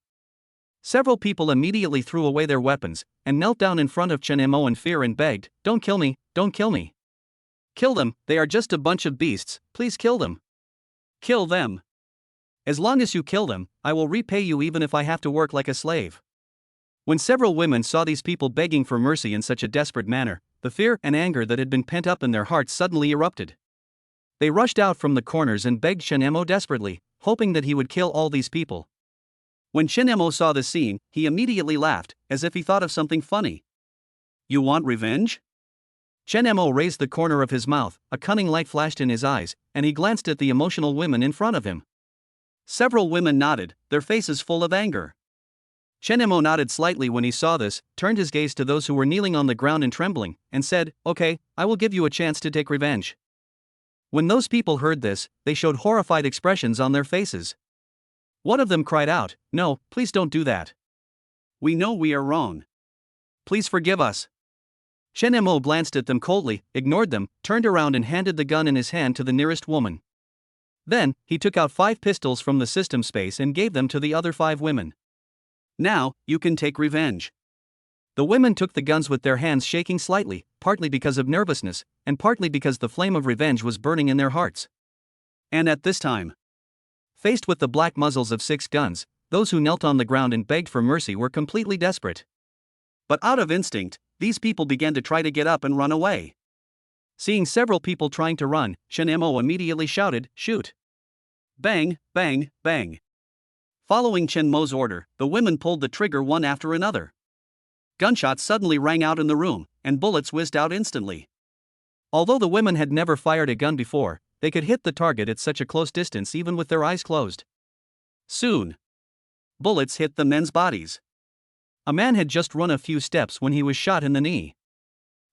Several people immediately threw away their weapons, and knelt down in front of Chen Mo in fear and begged, "Don't kill me, don't kill me. Kill them, they are just a bunch of beasts, please kill them. Kill them. As long as you kill them, I will repay you even if I have to work like a slave." When several women saw these people begging for mercy in such a desperate manner, the fear and anger that had been pent up in their hearts suddenly erupted. They rushed out from the corners and begged Chen Mo desperately, hoping that he would kill all these people. When Chen Mo saw the scene, he immediately laughed, as if he thought of something funny. You want revenge? Chen Mo raised the corner of his mouth, a cunning light flashed in his eyes, and he glanced at the emotional women in front of him. Several women nodded, their faces full of anger. Chen Mo nodded slightly when he saw this, turned his gaze to those who were kneeling on the ground and trembling, and said, "Okay, I will give you a chance to take revenge." When those people heard this, they showed horrified expressions on their faces. One of them cried out, "No, please don't do that. We know we are wrong. Please forgive us." Chen Mo glanced at them coldly, ignored them, turned around and handed the gun in his hand to the nearest woman. Then, he took out 5 pistols from the system space and gave them to the other 5 women. Now, you can take revenge. The women took the guns with their hands shaking slightly, partly because of nervousness, and partly because the flame of revenge was burning in their hearts. And at this time, faced with the black muzzles of 6 guns, those who knelt on the ground and begged for mercy were completely desperate. But out of instinct, these people began to try to get up and run away. Seeing several people trying to run, Chen Mo immediately shouted, "Shoot!" Bang, bang, bang. Following Chen Mo's order, the women pulled the trigger one after another. Gunshots suddenly rang out in the room, and bullets whizzed out instantly. Although the women had never fired a gun before, they could hit the target at such a close distance even with their eyes closed. Soon, bullets hit the men's bodies. A man had just run a few steps when he was shot in the knee.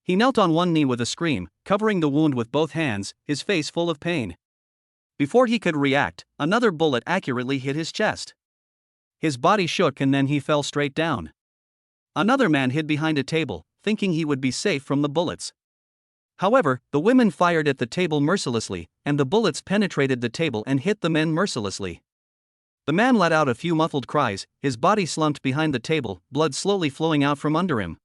He knelt on one knee with a scream, covering the wound with both hands, his face full of pain. Before he could react, another bullet accurately hit his chest. His body shook and then he fell straight down. Another man hid behind a table, thinking he would be safe from the bullets. However, the women fired at the table mercilessly, and the bullets penetrated the table and hit the men mercilessly. The man let out a few muffled cries, his body slumped behind the table, blood slowly flowing out from under him.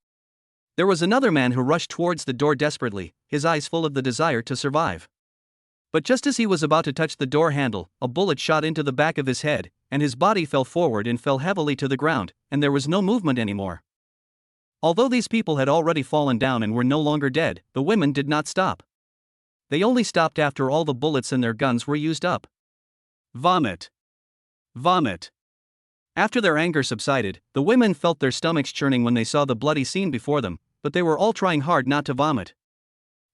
There was another man who rushed towards the door desperately, his eyes full of the desire to survive. But just as he was about to touch the door handle, a bullet shot into the back of his head, and his body fell forward and fell heavily to the ground, and there was no movement anymore. Although these people had already fallen down and were no longer dead, the women did not stop. They only stopped after all the bullets in their guns were used up. Vomit. Vomit. After their anger subsided, the women felt their stomachs churning when they saw the bloody scene before them, but they were all trying hard not to vomit.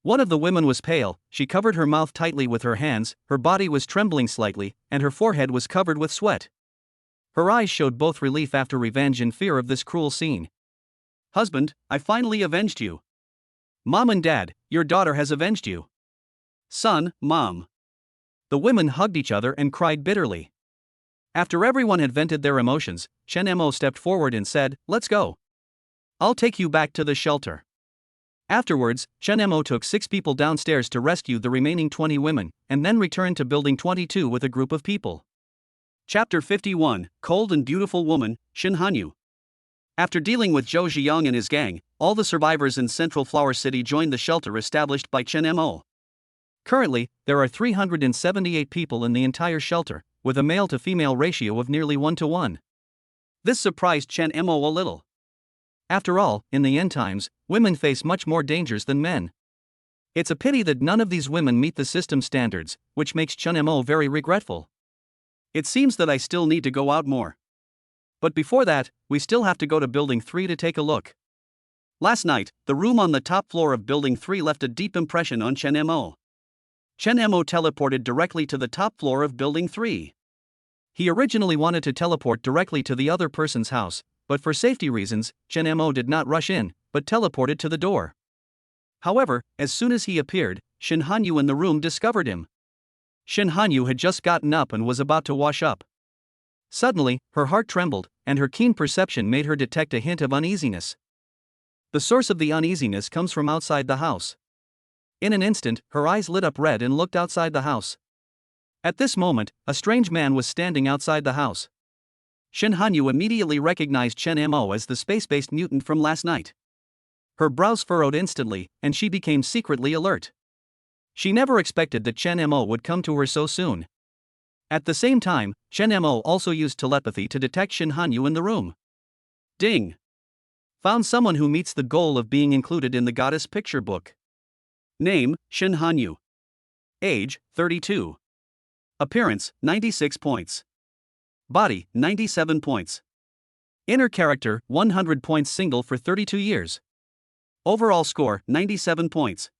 One of the women was pale, she covered her mouth tightly with her hands, her body was trembling slightly, and her forehead was covered with sweat. Her eyes showed both relief after revenge and fear of this cruel scene. Husband, I finally avenged you. Mom and Dad, your daughter has avenged you. Son, Mom. The women hugged each other and cried bitterly. After everyone had vented their emotions, Chen Mo stepped forward and said, "Let's go. I'll take you back to the shelter." Afterwards, Chen Mo took 6 people downstairs to rescue the remaining 20 women, and then returned to Building 22 with a group of people. Chapter 51, Cold and Beautiful Woman, Xin Hanyu. After dealing with Zhou Ziyang and his gang, all the survivors in Central Flower City joined the shelter established by Chen Mo. Currently, there are 378 people in the entire shelter, with a male-to-female ratio of nearly 1-to-1. This surprised Chen Mo a little. After all, in the end times, women face much more dangers than men. It's a pity that none of these women meet the system standards, which makes Chen Mo very regretful. It seems that I still need to go out more. But before that, we still have to go to Building 3 to take a look. Last night, the room on the top floor of Building 3 left a deep impression on Chen Mo. Chen Mo teleported directly to the top floor of Building 3. He originally wanted to teleport directly to the other person's house, but for safety reasons, Chen Mo did not rush in, but teleported to the door. However, as soon as he appeared, Shin Hanyu in the room discovered him. Shin Hanyu had just gotten up and was about to wash up. Suddenly, her heart trembled, and her keen perception made her detect a hint of uneasiness. The source of the uneasiness comes from outside the house. In an instant, her eyes lit up red and looked outside the house. At this moment, a strange man was standing outside the house. Shin Hanyu immediately recognized Chen Mo as the space-based mutant from last night. Her brows furrowed instantly, and she became secretly alert. She never expected that Chen Mo would come to her so soon. At the same time, Chen Mo also used telepathy to detect Shin Hanyu in the room. Ding! Found someone who meets the goal of being included in the goddess picture book. Name, Shin Hanyu. Age, 32. Appearance, 96 points. Body, 97 points. Inner character, 100 points single for 32 years. Overall score, 97 points.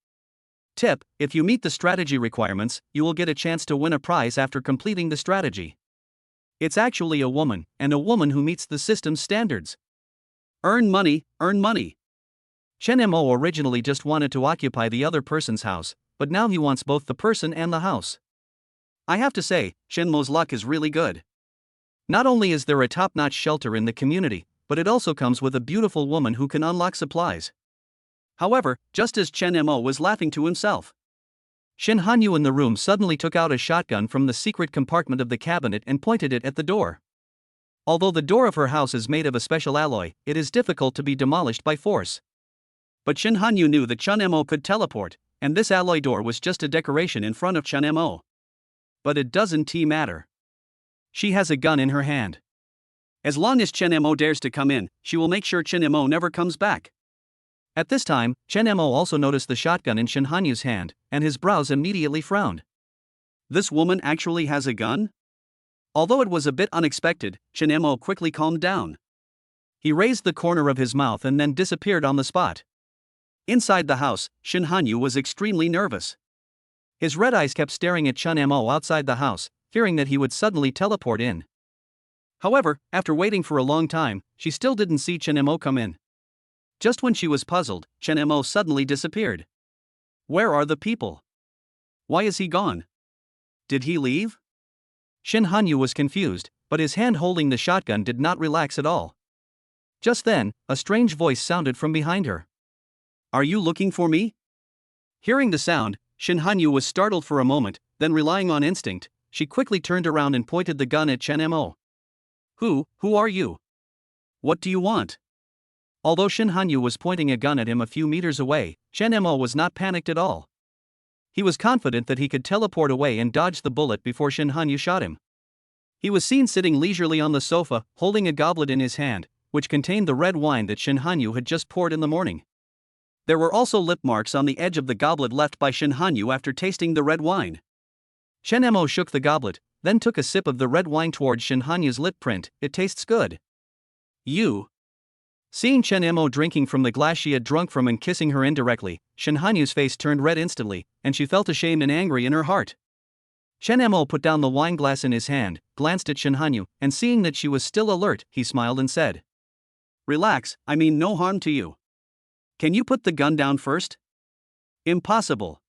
Tip: if you meet the strategy requirements, you will get a chance to win a prize after completing the strategy. It's actually a woman, and a woman who meets the system's standards. Earn money, earn money. Chen Mo originally just wanted to occupy the other person's house, but now he wants both the person and the house. I have to say, Chen Mo's luck is really good. Not only is there a top-notch shelter in the community, but it also comes with a beautiful woman who can unlock supplies. However, just as Chen Mo was laughing to himself, Shin Hanyu in the room suddenly took out a shotgun from the secret compartment of the cabinet and pointed it at the door. Although the door of her house is made of a special alloy, it is difficult to be demolished by force. But Shin Hanyu knew that Chen Mo could teleport, and this alloy door was just a decoration in front of Chen Mo. But it doesn't matter. She has a gun in her hand. As long as Chen Mo dares to come in, she will make sure Chen Mo never comes back. At this time, Chen Mo also noticed the shotgun in Shin Hanyu's hand, and his brows immediately frowned. This woman actually has a gun? Although it was a bit unexpected, Chen Mo quickly calmed down. He raised the corner of his mouth and then disappeared on the spot. Inside the house, Shin Hanyu was extremely nervous. His red eyes kept staring at Chen Mo outside the house, fearing that he would suddenly teleport in. However, after waiting for a long time, she still didn't see Chen Mo come in. Just when she was puzzled, Chen Mo suddenly disappeared. Where are the people? Why is he gone? Did he leave? Shin Hanyu was confused, but his hand holding the shotgun did not relax at all. Just then, a strange voice sounded from behind her. Are you looking for me? Hearing the sound, Shin Hanyu was startled for a moment, then relying on instinct, she quickly turned around and pointed the gun at Chen Mo. Who are you? What do you want? Although Shin Hanyu was pointing a gun at him a few meters away, Chen Mo was not panicked at all. He was confident that he could teleport away and dodge the bullet before Shin Hanyu shot him. He was seen sitting leisurely on the sofa, holding a goblet in his hand, which contained the red wine that Shin Hanyu had just poured in the morning. There were also lip marks on the edge of the goblet left by Shin Hanyu after tasting the red wine. Chen Mo shook the goblet, then took a sip of the red wine towards Shin Hanyu's lip print. It tastes good. You. Seeing Chen Mo drinking from the glass she had drunk from and kissing her indirectly, Shin Hanyu's face turned red instantly, and she felt ashamed and angry in her heart. Chen Mo put down the wine glass in his hand, glanced at Shin Hanyu, and seeing that she was still alert, he smiled and said, Relax, I mean no harm to you. Can you put the gun down first? Impossible.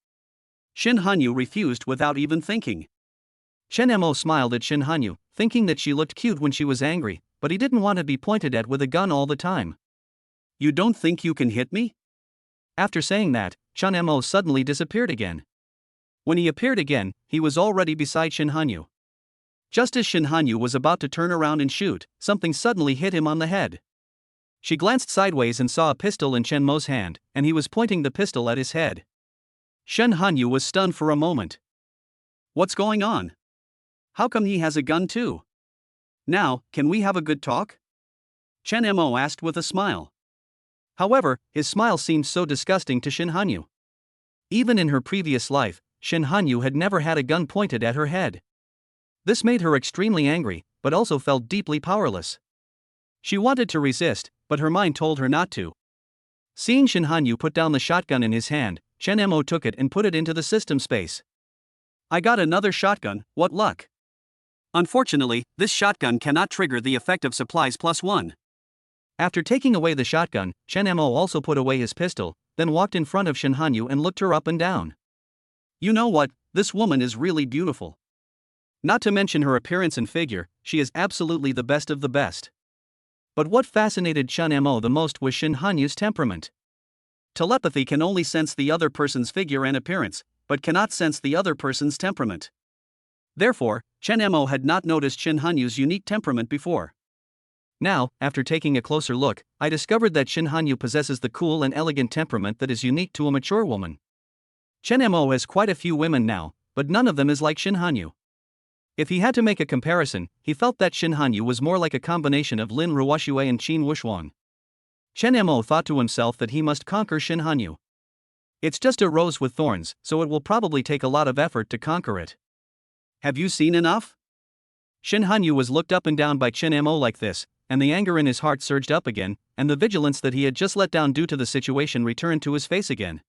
Shin Hanyu refused without even thinking. Chen Mo smiled at Shin Hanyu, thinking that she looked cute when she was angry, but he didn't want to be pointed at with a gun all the time. You don't think you can hit me? After saying that, Chen Mo suddenly disappeared again. When he appeared again, he was already beside Shin Hanyu. Just as Shin Hanyu was about to turn around and shoot, something suddenly hit him on the head. She glanced sideways and saw a pistol in Chen Mo's hand, and he was pointing the pistol at his head. Shin Hanyu was stunned for a moment. What's going on? How come he has a gun too? Now, can we have a good talk? Chen Mo asked with a smile. However, his smile seemed so disgusting to Shin Hanyu. Even in her previous life, Shin Hanyu had never had a gun pointed at her head. This made her extremely angry, but also felt deeply powerless. She wanted to resist, but her mind told her not to. Seeing Shin Hanyu put down the shotgun in his hand, Chen Mo took it and put it into the system space. I got another shotgun, what luck. Unfortunately, this shotgun cannot trigger the effect of supplies +1. After taking away the shotgun, Chen Mo also put away his pistol, then walked in front of Shin Hanyu and looked her up and down. You know what, this woman is really beautiful. Not to mention her appearance and figure, she is absolutely the best of the best. But what fascinated Chen Mo the most was Shin Hanyu's temperament. Telepathy can only sense the other person's figure and appearance, but cannot sense the other person's temperament. Therefore, Chen Mo had not noticed Shin Hanyu's unique temperament before. Now, after taking a closer look, I discovered that Shin Hanyu possesses the cool and elegant temperament that is unique to a mature woman. Chen Mo has quite a few women now, but none of them is like Shin Hanyu. If he had to make a comparison, he felt that Shin Hanyu was more like a combination of Lin Ruoxue and Qin Wuxuan. Chen Mo thought to himself that he must conquer Shin Hanyu. It's just a rose with thorns, so it will probably take a lot of effort to conquer it. Have you seen enough? Shin Hanyu was looked up and down by Chen Mo like this, and the anger in his heart surged up again, and the vigilance that he had just let down due to the situation returned to his face again.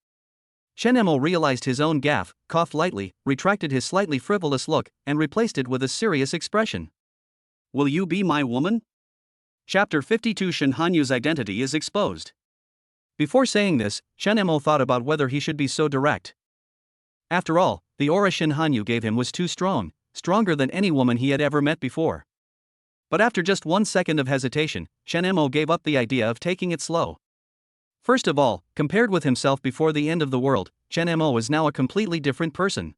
Chen Mo realized his own gaffe, coughed lightly, retracted his slightly frivolous look, and replaced it with a serious expression. Will you be my woman? Chapter 52 Shin Hanyu's identity is exposed. Before saying this, Chen Mo thought about whether he should be so direct. After all, the aura Shin Hanyu gave him was too strong, stronger than any woman he had ever met before. But after just 1 second of hesitation, Chen Mo gave up the idea of taking it slow. First of all, compared with himself before the end of the world, Chen Mo is now a completely different person.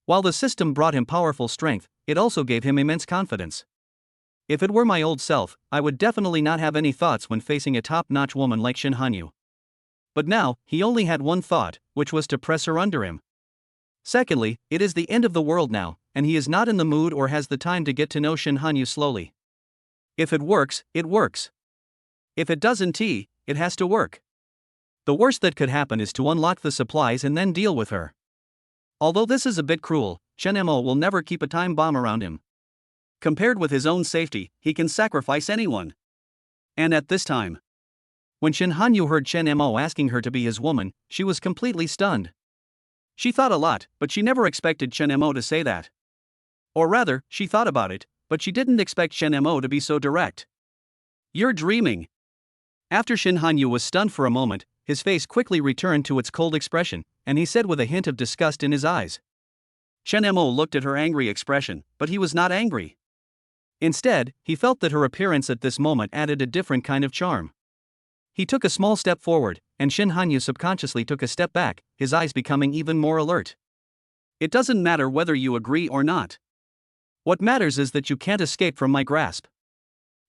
While the system brought him powerful strength, it also gave him immense confidence. If it were my old self, I would definitely not have any thoughts when facing a top-notch woman like Shin Hanyu. But now, he only had one thought, which was to press her under him. Secondly, it is the end of the world now, and he is not in the mood or has the time to get to know Shin Hanyu slowly. If it works, it works. If it doesn't, it has to work. The worst that could happen is to unlock the supplies and then deal with her. Although this is a bit cruel, Chen Mo will never keep a time bomb around him. Compared with his own safety, he can sacrifice anyone. And at this time, when Shin Hanyu heard Chen Mo asking her to be his woman, she was completely stunned. She thought a lot, but she never expected Chen Mo to say that. Or rather, she thought about it, but she didn't expect Chen Mo to be so direct. You're dreaming. After Shin Hanyu was stunned for a moment, his face quickly returned to its cold expression, and he said with a hint of disgust in his eyes. Chen Mo looked at her angry expression, but he was not angry. Instead, he felt that her appearance at this moment added a different kind of charm. He took a small step forward, and Shin Hanyu subconsciously took a step back, his eyes becoming even more alert. It doesn't matter whether you agree or not. What matters is that you can't escape from my grasp.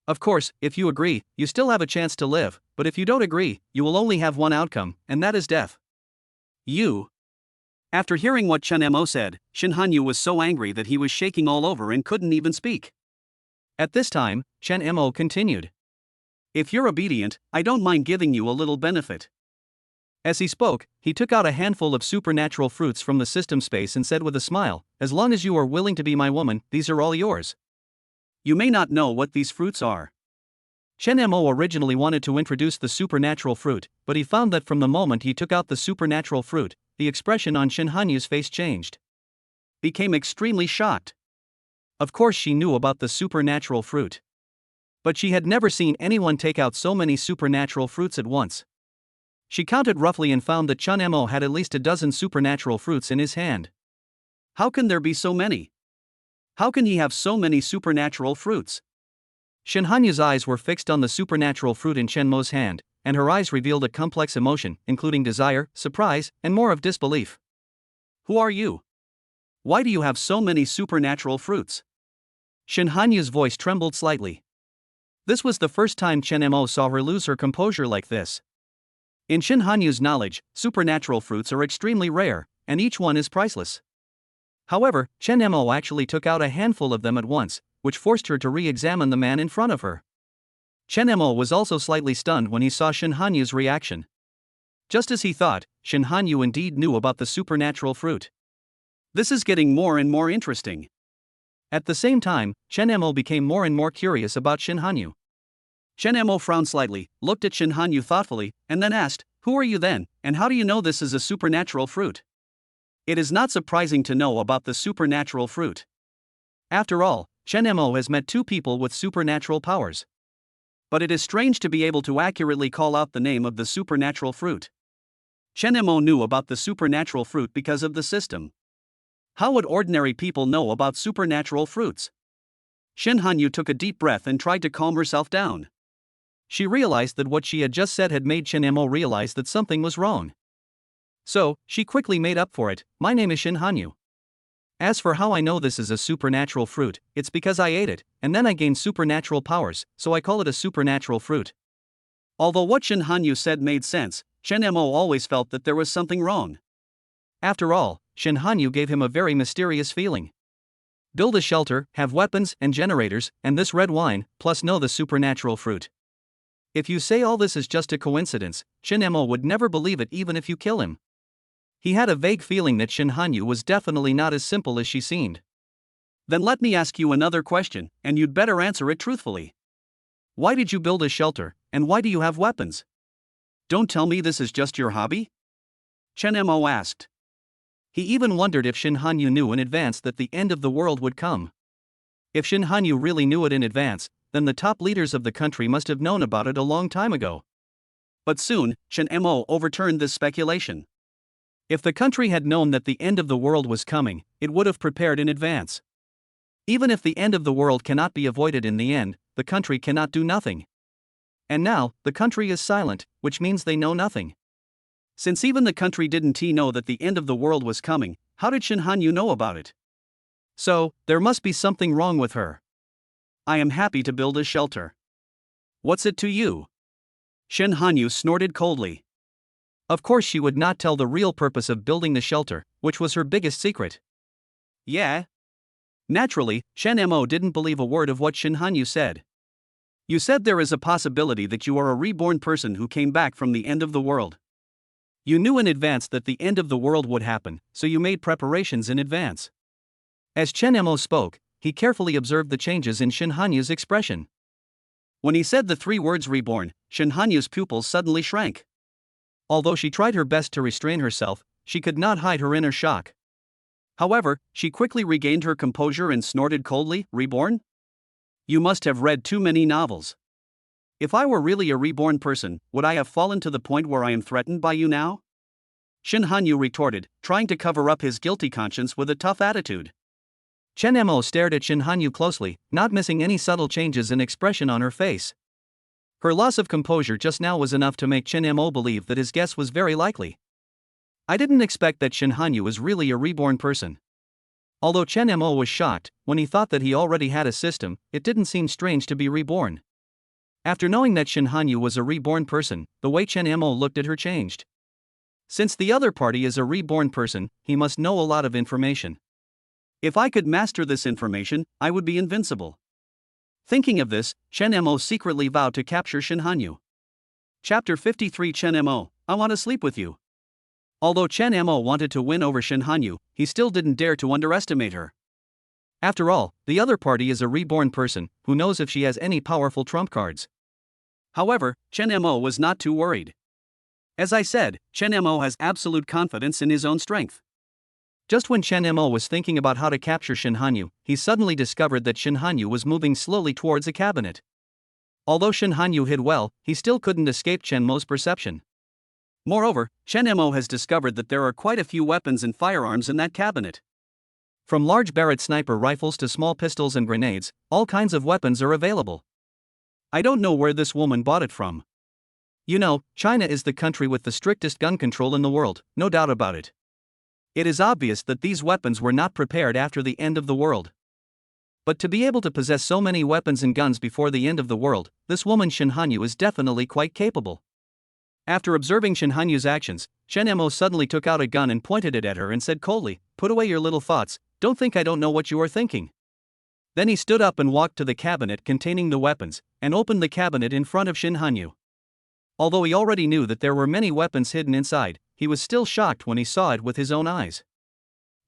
Of course, if you agree, you still have a chance to live, but if you don't agree, you will only have one outcome, and that is death. You. After hearing what Chen Mo said, Shin Hanyu was so angry that he was shaking all over and couldn't even speak. At this time, Chen Mo continued. If you're obedient, I don't mind giving you a little benefit. As he spoke, he took out a handful of supernatural fruits from the system space and said with a smile, as long as you are willing to be my woman, these are all yours. You may not know what these fruits are. Chen Mo originally wanted to introduce the supernatural fruit, but he found that from the moment he took out the supernatural fruit, the expression on Shin Hanyu's face changed. Became extremely shocked. Of course she knew about the supernatural fruit. But she had never seen anyone take out so many supernatural fruits at once. She counted roughly and found that Chen Mo had at least a dozen supernatural fruits in his hand. How can there be so many? How can he have so many supernatural fruits? Shin Hanyu's eyes were fixed on the supernatural fruit in Chen Mo's hand, and her eyes revealed a complex emotion, including desire, surprise, and more of disbelief. Who are you? Why do you have so many supernatural fruits? Shin Hanyu's voice trembled slightly. This was the first time Chen Mo saw her lose her composure like this. In Shin Hanyu's knowledge, supernatural fruits are extremely rare, and each one is priceless. However, Chen Mo actually took out a handful of them at once, which forced her to re-examine the man in front of her. Chen Mo was also slightly stunned when he saw Shin Hanyu's reaction. Just as he thought, Shin Hanyu indeed knew about the supernatural fruit. This is getting more and more interesting. At the same time, Chen Mo became more and more curious about Shin Hanyu. Chen Mo frowned slightly, looked at Shin Hanyu thoughtfully, and then asked, "Who are you then, and how do you know this is a supernatural fruit?" It is not surprising to know about the supernatural fruit. After all, Chen Mo has met two people with supernatural powers. But it is strange to be able to accurately call out the name of the supernatural fruit. Chen Mo knew about the supernatural fruit because of the system. How would ordinary people know about supernatural fruits? Shin Hanyu took a deep breath and tried to calm herself down. She realized that what she had just said had made Chen Mo realize that something was wrong. So, she quickly made up for it. "My name is Shin Hanyu. As for how I know this is a supernatural fruit, it's because I ate it, and then I gained supernatural powers, so I call it a supernatural fruit." Although what Shin Hanyu said made sense, Chen Mo always felt that there was something wrong. After all, Shin Hanyu gave him a very mysterious feeling. Build a shelter, have weapons and generators, and this red wine, plus know the supernatural fruit. If you say all this is just a coincidence, Shin Mo would never believe it even if you kill him. He had a vague feeling that Shin Hanyu was definitely not as simple as she seemed. Then let me ask you another question, and you'd better answer it truthfully. Why did you build a shelter, and why do you have weapons? Don't tell me this is just your hobby? Chen Mo asked. He even wondered if Shin Hanyu knew in advance that the end of the world would come. If Shin Hanyu really knew it in advance, then the top leaders of the country must have known about it a long time ago. But soon, Chen Mo overturned this speculation. If the country had known that the end of the world was coming, it would have prepared in advance. Even if the end of the world cannot be avoided in the end, the country cannot do nothing. And now, the country is silent, which means they know nothing. Since even the country didn't know that the end of the world was coming, how did Shin Hanyu know about it? So, there must be something wrong with her. I am happy to build a shelter. What's it to you? Shin Hanyu snorted coldly. Of course she would not tell the real purpose of building the shelter, which was her biggest secret. Yeah? Naturally, Shen Mo didn't believe a word of what Shin Hanyu said. You said there is a possibility that you are a reborn person who came back from the end of the world. You knew in advance that the end of the world would happen, so you made preparations in advance. As Chen Mo spoke, he carefully observed the changes in Shin Hanyu's expression. When he said the three words reborn, Shin Hanyu's pupils suddenly shrank. Although she tried her best to restrain herself, she could not hide her inner shock. However, she quickly regained her composure and snorted coldly, "Reborn? You must have read too many novels. If I were really a reborn person, would I have fallen to the point where I am threatened by you now?" Shin Hanyu retorted, trying to cover up his guilty conscience with a tough attitude. Chen Mo stared at Shin Hanyu closely, not missing any subtle changes in expression on her face. Her loss of composure just now was enough to make Chen Mo believe that his guess was very likely. I didn't expect that Shin Hanyu was really a reborn person. Although Chen Mo was shocked, when he thought that he already had a system, it didn't seem strange to be reborn. After knowing that Shin Hanyu was a reborn person, the way Chen Mo looked at her changed. Since the other party is a reborn person, he must know a lot of information. If I could master this information, I would be invincible. Thinking of this, Chen Mo secretly vowed to capture Shin Hanyu. Chapter 53 Chen Mo, I want to sleep with you. Although Chen Mo wanted to win over Shin Hanyu, he still didn't dare to underestimate her. After all, the other party is a reborn person, who knows if she has any powerful trump cards. However, Chen Mo was not too worried. As I said, Chen Mo has absolute confidence in his own strength. Just when Chen Mo was thinking about how to capture Shin Hanyu, he suddenly discovered that Shin Hanyu was moving slowly towards a cabinet. Although Shin Hanyu hid well, he still couldn't escape Chen Mo's perception. Moreover, Chen Mo has discovered that there are quite a few weapons and firearms in that cabinet. From large Barrett sniper rifles to small pistols and grenades, all kinds of weapons are available. I don't know where this woman bought it from. You know, China is the country with the strictest gun control in the world, no doubt about it. It is obvious that these weapons were not prepared after the end of the world. But to be able to possess so many weapons and guns before the end of the world, this woman Shin Hanyu is definitely quite capable. After observing Shin Hanyu's actions, Chen Mo suddenly took out a gun and pointed it at her and said coldly, "Put away your little thoughts, don't think I don't know what you are thinking." Then he stood up and walked to the cabinet containing the weapons, and opened the cabinet in front of Shin Hanyu. Although he already knew that there were many weapons hidden inside, he was still shocked when he saw it with his own eyes.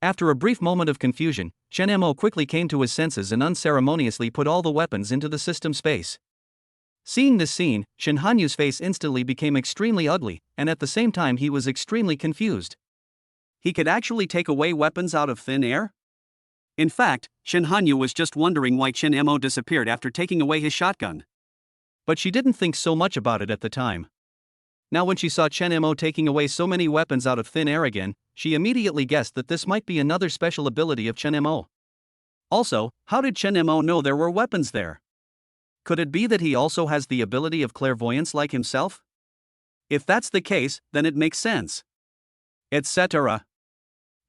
After a brief moment of confusion, Chen Mo quickly came to his senses and unceremoniously put all the weapons into the system space. Seeing this scene, Shin Hanyu's face instantly became extremely ugly, and at the same time he was extremely confused. He could actually take away weapons out of thin air? In fact, Shin Hanyu was just wondering why Chen Mo disappeared after taking away his shotgun. But she didn't think so much about it at the time. Now when she saw Chen Mo taking away so many weapons out of thin air again, she immediately guessed that this might be another special ability of Chen Mo. Also, how did Chen Mo know there were weapons there? Could it be that he also has the ability of clairvoyance like himself? If that's the case, then it makes sense. Etc.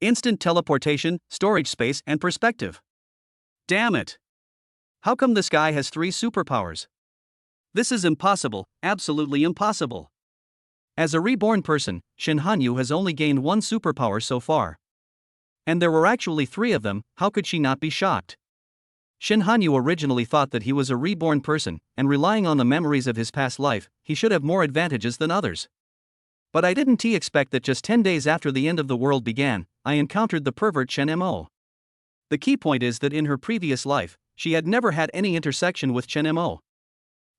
Instant teleportation, storage space, and perspective. Damn it! How come this guy has 3 superpowers? This is impossible, absolutely impossible. As a reborn person, Shin Hanyu has only gained 1 superpower so far. And there were actually 3 of them. How could she not be shocked? Shin Hanyu originally thought that he was a reborn person, and relying on the memories of his past life, he should have more advantages than others. But I didn't expect that just 10 days after the end of the world began, I encountered the pervert Chen Mo. The key point is that in her previous life, she had never had any intersection with Chen Mo.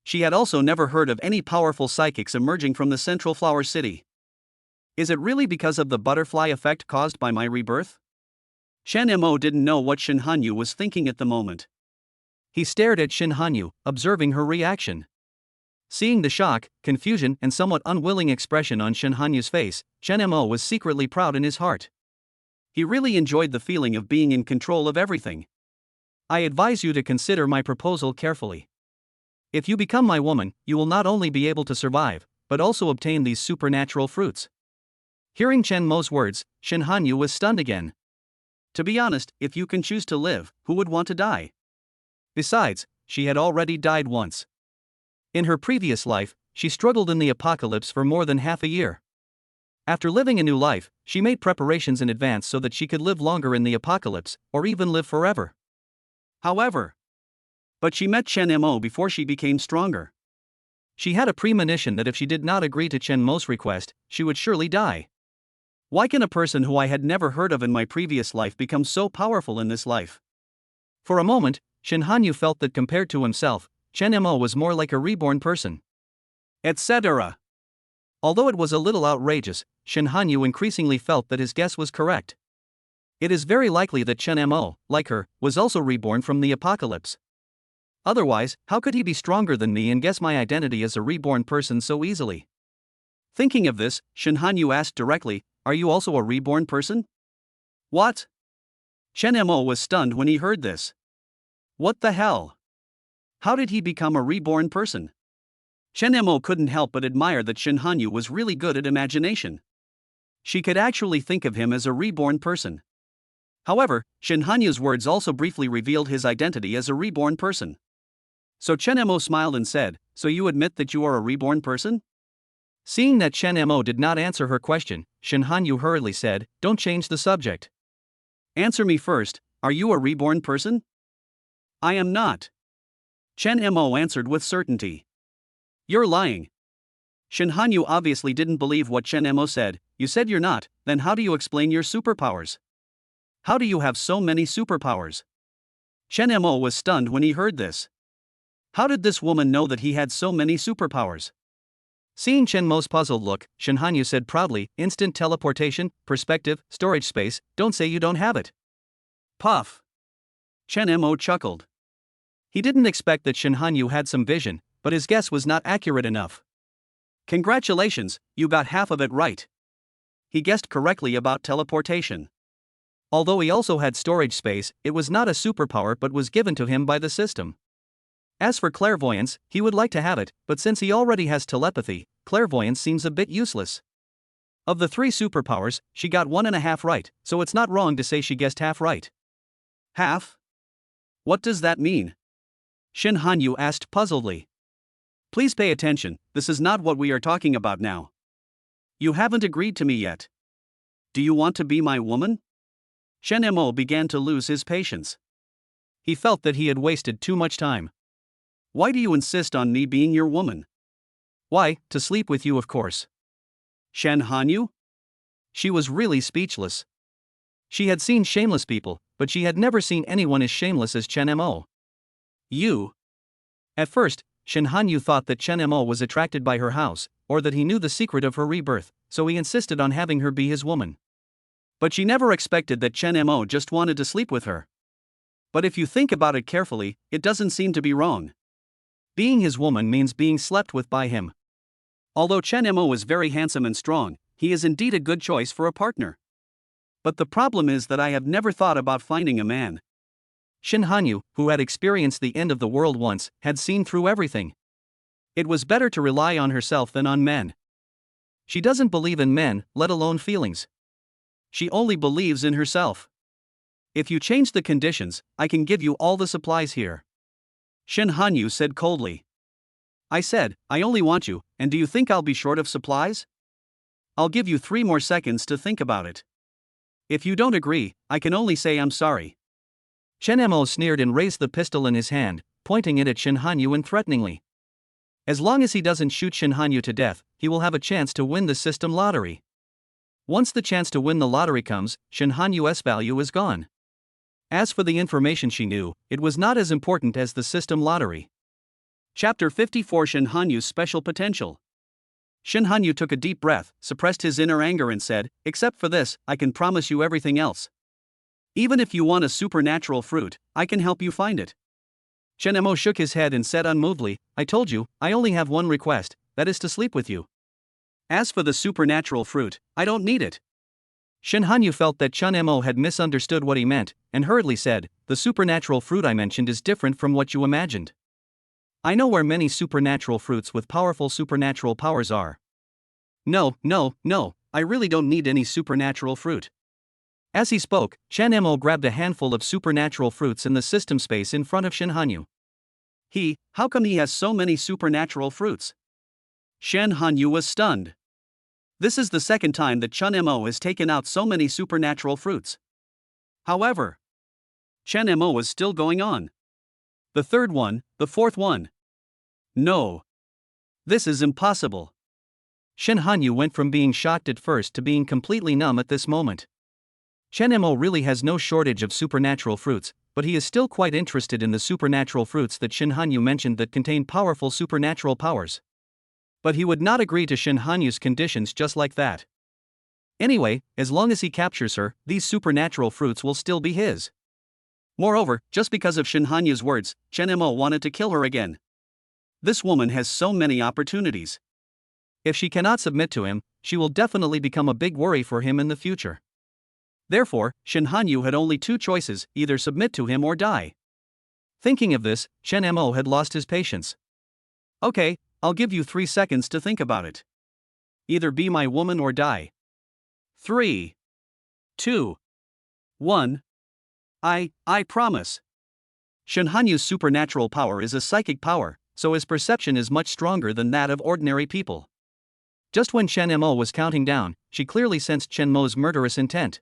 She had also never heard of any powerful psychics emerging from the Central Flower City. Is it really because of the butterfly effect caused by my rebirth? Chen Mo didn't know what Shin Hanyu was thinking at the moment. He stared at Shin Hanyu, observing her reaction. Seeing the shock, confusion, and somewhat unwilling expression on Shin Hanyu's face, Chen Mo was secretly proud in his heart. He really enjoyed the feeling of being in control of everything. I advise you to consider my proposal carefully. If you become my woman, you will not only be able to survive, but also obtain these supernatural fruits. Hearing Chen Mo's words, Shin Hanyu was stunned again. To be honest, if you can choose to live, who would want to die? Besides, she had already died once. In her previous life, she struggled in the apocalypse for more than half a year. After living a new life, she made preparations in advance so that she could live longer in the apocalypse, or even live forever. But she met Chen Mo before she became stronger. She had a premonition that if she did not agree to Chen Mo's request, she would surely die. Why can a person who I had never heard of in my previous life become so powerful in this life? For a moment, Shin Hanyu felt that compared to himself, Chen Mo was more like a reborn person. Etc. Although it was a little outrageous, Shin Hanyu increasingly felt that his guess was correct. It is very likely that Chen Mo, like her, was also reborn from the apocalypse. Otherwise, how could he be stronger than me and guess my identity as a reborn person so easily? Thinking of this, Shin Hanyu asked directly, "Are you also a reborn person?" What? Chen Mo was stunned when he heard this. What the hell? How did he become a reborn person? Chen Mo couldn't help but admire that Shin Hanyu was really good at imagination. She could actually think of him as a reborn person. However, Shin Hanyu's words also briefly revealed his identity as a reborn person. So Chen Mo smiled and said, "So you admit that you are a reborn person?" Seeing that Chen Mo did not answer her question, Shin Hanyu hurriedly said, "Don't change the subject. Answer me first, are you a reborn person?" "I am not." Chen Mo answered with certainty. "You're lying." Shin Hanyu obviously didn't believe what Chen Mo said. "You said you're not, then how do you explain your superpowers? How do you have so many superpowers?" Chen Mo was stunned when he heard this. How did this woman know that he had so many superpowers? Seeing Chen Mo's puzzled look, Shin Hanyu said proudly, "Instant teleportation, perspective, storage space, don't say you don't have it." Puff. Chen Mo chuckled. He didn't expect that Shin Hanyu had some vision, but his guess was not accurate enough. Congratulations, you got half of it right. He guessed correctly about teleportation. Although he also had storage space, it was not a superpower but was given to him by the system. As for clairvoyance, he would like to have it, but since he already has telepathy, clairvoyance seems a bit useless. Of the 3 superpowers, she got 1.5 right, so it's not wrong to say she guessed half right. Half? What does that mean? Shin Hanyu asked puzzledly. Please pay attention, this is not what we are talking about now. You haven't agreed to me yet. Do you want to be my woman? Shen Mo began to lose his patience. He felt that he had wasted too much time. Why do you insist on me being your woman? Why, to sleep with you of course. Shen Hanyu? She was really speechless. She had seen shameless people, but she had never seen anyone as shameless as Chen Mo. You? At first, Shin Hanyu thought that Chen Mo was attracted by her house, or that he knew the secret of her rebirth, so he insisted on having her be his woman. But she never expected that Chen Mo just wanted to sleep with her. But if you think about it carefully, it doesn't seem to be wrong. Being his woman means being slept with by him. Although Chen Mo is very handsome and strong, he is indeed a good choice for a partner. But the problem is that I have never thought about finding a man. Shin Hanyu, who had experienced the end of the world once, had seen through everything. It was better to rely on herself than on men. She doesn't believe in men, let alone feelings. She only believes in herself. If you change the conditions, I can give you all the supplies here. Shin Hanyu said coldly. I said, I only want you, and do you think I'll be short of supplies? I'll give you 3 more seconds to think about it. If you don't agree, I can only say I'm sorry. Chen Mo sneered and raised the pistol in his hand, pointing it at Shin Hanyu and threateningly. As long as he doesn't shoot Shin Hanyu to death, he will have a chance to win the system lottery. Once the chance to win the lottery comes, Shin Hanyu's value is gone. As for the information she knew, it was not as important as the system lottery. Chapter 54 Shin Hanyu's Special Potential. Shin Hanyu took a deep breath, suppressed his inner anger and said, except for this, I can promise you everything else. Even if you want a supernatural fruit, I can help you find it. Chen Mo shook his head and said unmovedly, I told you, I only have one request, that is to sleep with you. As for the supernatural fruit, I don't need it. Shin Hanyu felt that Chen Mo had misunderstood what he meant, and hurriedly said, the supernatural fruit I mentioned is different from what you imagined. I know where many supernatural fruits with powerful supernatural powers are. No, I really don't need any supernatural fruit. As he spoke, Chen Mo grabbed a handful of supernatural fruits in the system space in front of Shin Hanyu. How come he has so many supernatural fruits? Shin Hanyu was stunned. This is the second time that Chen Mo has taken out so many supernatural fruits. However, Chen Mo was still going on. The third one, the fourth one. No. This is impossible. Shin Hanyu went from being shocked at first to being completely numb at this moment. Chen Mo really has no shortage of supernatural fruits, but he is still quite interested in the supernatural fruits that Shin Hanyu mentioned that contain powerful supernatural powers. But he would not agree to Shin Hanyu's conditions just like that. Anyway, as long as he captures her, these supernatural fruits will still be his. Moreover, just because of Shin Hanyu's words, Chen Mo wanted to kill her again. This woman has so many opportunities. If she cannot submit to him, she will definitely become a big worry for him in the future. Therefore, Shin Hanyu had only 2 choices, either submit to him or die. Thinking of this, Chen Mo had lost his patience. Okay, I'll give you 3 seconds to think about it. Either be my woman or die. 3, 2, 1. I promise. Shin Hanyu's supernatural power is a psychic power, so his perception is much stronger than that of ordinary people. Just when Chen Mo was counting down, she clearly sensed Chen Mo's murderous intent.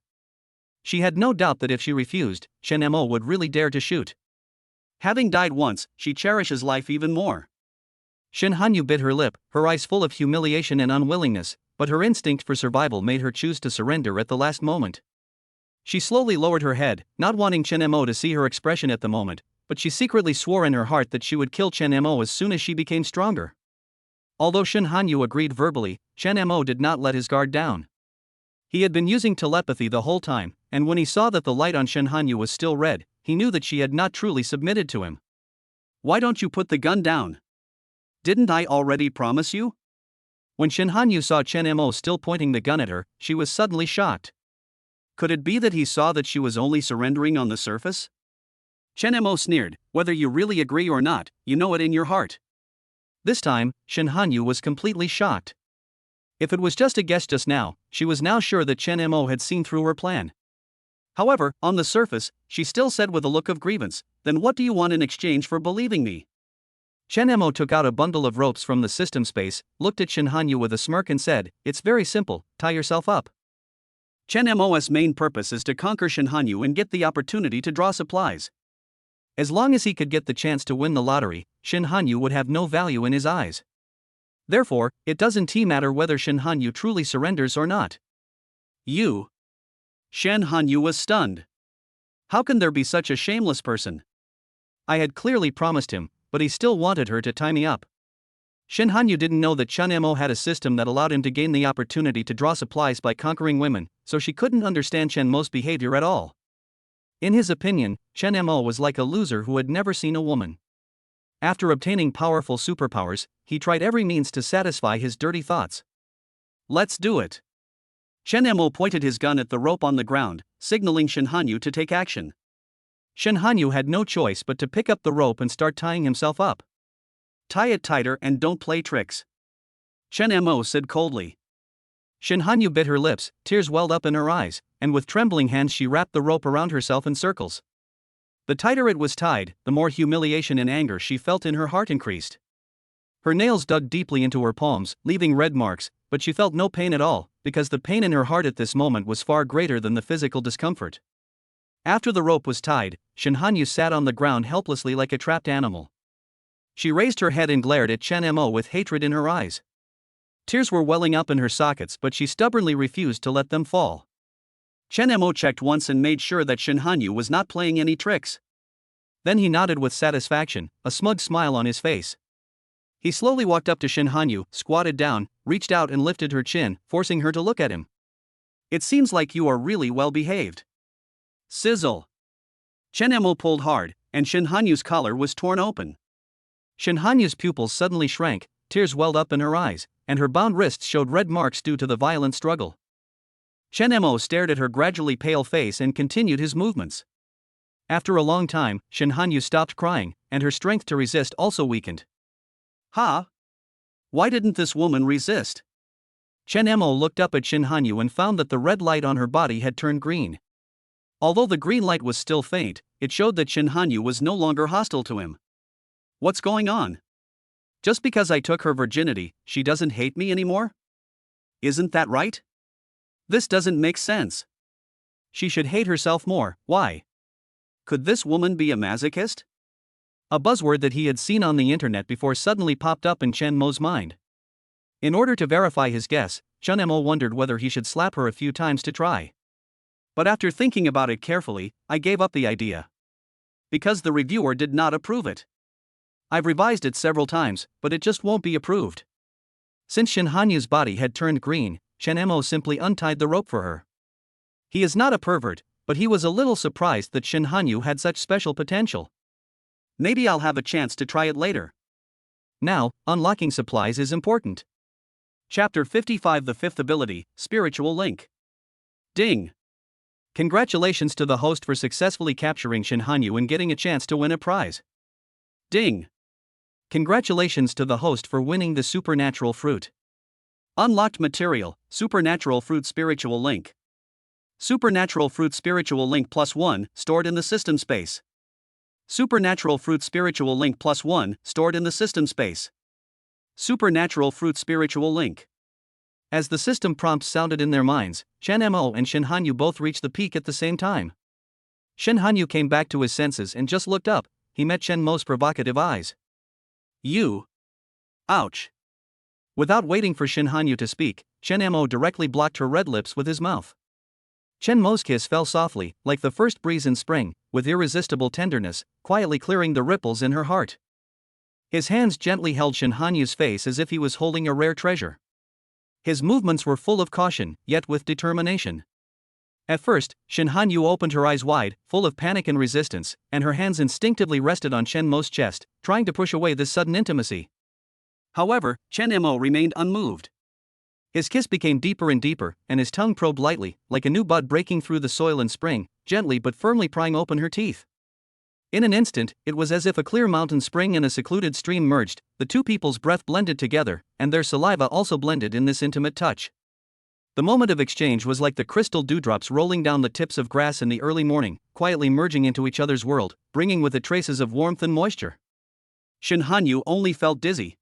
She had no doubt that if she refused, Chen Mo would really dare to shoot. Having died once, she cherishes life even more. Shin Hanyu bit her lip, her eyes full of humiliation and unwillingness, but her instinct for survival made her choose to surrender at the last moment. She slowly lowered her head, not wanting Chen Mo to see her expression at the moment, but she secretly swore in her heart that she would kill Chen Mo as soon as she became stronger. Although Shin Hanyu agreed verbally, Chen Mo did not let his guard down. He had been using telepathy the whole time, and when he saw that the light on Shin Hanyu was still red, he knew that she had not truly submitted to him. Why don't you put the gun down? Didn't I already promise you? When Shin Hanyu saw Chen Mo still pointing the gun at her, she was suddenly shocked. Could it be that he saw that she was only surrendering on the surface? Chen Mo sneered, whether you really agree or not, you know it in your heart. This time, Shin Hanyu was completely shocked. If it was just a guess just now, she was now sure that Chen Mo had seen through her plan. However, on the surface, she still said with a look of grievance, then what do you want in exchange for believing me? Chen Mo took out a bundle of ropes from the system space, looked at Shin Hanyu with a smirk and said, it's very simple, tie yourself up. Chen Mo's main purpose is to conquer Shin Hanyu and get the opportunity to draw supplies. As long as he could get the chance to win the lottery, Shin Hanyu would have no value in his eyes. Therefore, it doesn't matter whether Shin Hanyu truly surrenders or not. You. Shin Hanyu was stunned. How can there be such a shameless person? I had clearly promised him, but he still wanted her to tie me up. Shin Hanyu didn't know that Chun Mo had a system that allowed him to gain the opportunity to draw supplies by conquering women, so she couldn't understand Chen Mo's behavior at all. In his opinion, Chen Mo was like a loser who had never seen a woman. After obtaining powerful superpowers, he tried every means to satisfy his dirty thoughts. Let's do it. Chen Mo pointed his gun at the rope on the ground, signaling Shin Hanyu to take action. Shin Hanyu had no choice but to pick up the rope and start tying himself up. Tie it tighter and don't play tricks, Chen Mo said coldly. Shin Hanyu bit her lips, tears welled up in her eyes, and with trembling hands she wrapped the rope around herself in circles. The tighter it was tied, the more humiliation and anger she felt in her heart increased. Her nails dug deeply into her palms, leaving red marks, but she felt no pain at all, because the pain in her heart at this moment was far greater than the physical discomfort. After the rope was tied, Shin Hanyu sat on the ground helplessly like a trapped animal. She raised her head and glared at Chen Mo with hatred in her eyes. Tears were welling up in her sockets, but she stubbornly refused to let them fall. Chen Mo checked once and made sure that Shin Hanyu was not playing any tricks. Then he nodded with satisfaction, a smug smile on his face. He slowly walked up to Shin Hanyu, squatted down, reached out and lifted her chin, forcing her to look at him. It seems like you are really well behaved. Sizzle. Chen Mo pulled hard, and Shin Hanyu's collar was torn open. Shin Hanyu's pupils suddenly shrank, tears welled up in her eyes, and her bound wrists showed red marks due to the violent struggle. Chen Mo stared at her gradually pale face and continued his movements. After a long time, Shin Hanyu stopped crying, and her strength to resist also weakened. Ha! Why didn't this woman resist? Chen Mo looked up at Shin Hanyu and found that the red light on her body had turned green. Although the green light was still faint, it showed that Shin Hanyu was no longer hostile to him. What's going on? Just because I took her virginity, she doesn't hate me anymore? Isn't that right? This doesn't make sense. She should hate herself more. Why? Could this woman be a masochist? A buzzword that he had seen on the internet before suddenly popped up in Chen Mo's mind. In order to verify his guess, Chen Mo wondered whether he should slap her a few times to try. But after thinking about it carefully, I gave up the idea. Because the reviewer did not approve it. I've revised it several times, but it just won't be approved. Since Shin Hanyu's body had turned green, Chen Mo simply untied the rope for her. He is not a pervert, but he was a little surprised that Shin Hanyu had such special potential. Maybe I'll have a chance to try it later. Now, unlocking supplies is important. Chapter 55, the fifth ability, Spiritual Link. Ding! Congratulations to the host for successfully capturing Shin Hanyu and getting a chance to win a prize. Ding! Congratulations to the host for winning the supernatural fruit. Unlocked material, Supernatural Fruit Spiritual Link. Supernatural Fruit Spiritual Link +1, stored in the system space. Supernatural Fruit Spiritual Link +1, stored in the system space. Supernatural Fruit Spiritual Link. As the system prompts sounded in their minds, Chen Mo and Shin Hanyu both reached the peak at the same time. Shin Hanyu came back to his senses and just looked up. He met Chen Mo's provocative eyes. You. Ouch. Without waiting for Shin Hanyu to speak, Chen Mo directly blocked her red lips with his mouth. Chen Mo's kiss fell softly, like the first breeze in spring, with irresistible tenderness, quietly clearing the ripples in her heart. His hands gently held Shin Hanyu's face as if he was holding a rare treasure. His movements were full of caution, yet with determination. At first, Shin Hanyu opened her eyes wide, full of panic and resistance, and her hands instinctively rested on Chen Mo's chest, trying to push away this sudden intimacy. However, Chen Mo remained unmoved. His kiss became deeper and deeper, and his tongue probed lightly, like a new bud breaking through the soil in spring, gently but firmly prying open her teeth. In an instant, it was as if a clear mountain spring and a secluded stream merged, the two people's breath blended together, and their saliva also blended in this intimate touch. The moment of exchange was like the crystal dewdrops rolling down the tips of grass in the early morning, quietly merging into each other's world, bringing with it traces of warmth and moisture. Shin Hanyu only felt dizzy.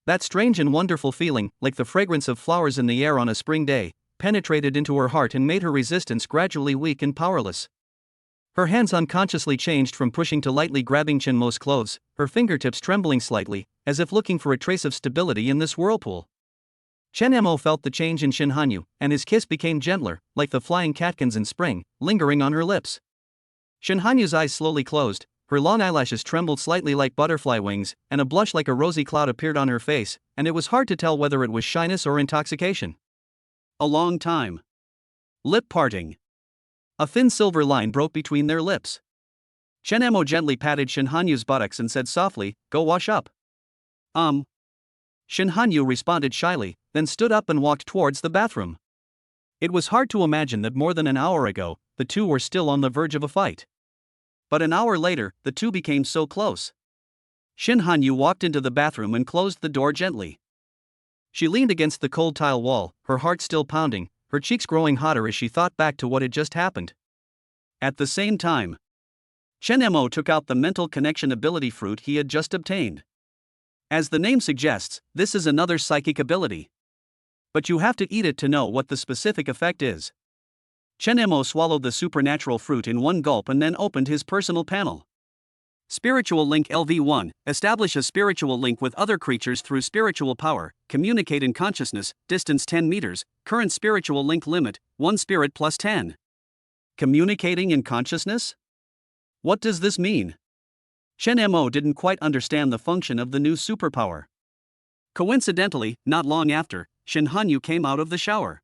That strange and wonderful feeling, like the fragrance of flowers in the air on a spring day, penetrated into her heart and made her resistance gradually weak and powerless. Her hands unconsciously changed from pushing to lightly grabbing Chen Mo's clothes, her fingertips trembling slightly, as if looking for a trace of stability in this whirlpool. Chen Mo felt the change in Shin Hanyu, and his kiss became gentler, like the flying catkins in spring, lingering on her lips. Shin Hanyu's eyes slowly closed, her long eyelashes trembled slightly like butterfly wings, and a blush like a rosy cloud appeared on her face, and it was hard to tell whether it was shyness or intoxication. A long time. Lip parting. A thin silver line broke between their lips. Chen Mo gently patted Shin Hanyu's buttocks and said softly, "Go wash up." Shin Hanyu responded shyly, then stood up and walked towards the bathroom. It was hard to imagine that more than an hour ago, the two were still on the verge of a fight. But an hour later, the two became so close. Shin Hanyu walked into the bathroom and closed the door gently. She leaned against the cold tile wall, her heart still pounding, her cheeks growing hotter as she thought back to what had just happened. At the same time, Chen Mo took out the mental connection ability fruit he had just obtained. As the name suggests, this is another psychic ability. But you have to eat it to know what the specific effect is. Chen Mo swallowed the supernatural fruit in one gulp and then opened his personal panel. Spiritual Link LV1. Establish a spiritual link with other creatures through spiritual power, communicate in consciousness, distance 10 meters, current spiritual link limit, 1 spirit plus 10. Communicating in consciousness? What does this mean? Chen Mo didn't quite understand the function of the new superpower. Coincidentally, not long after, Shin Hanyu came out of the shower.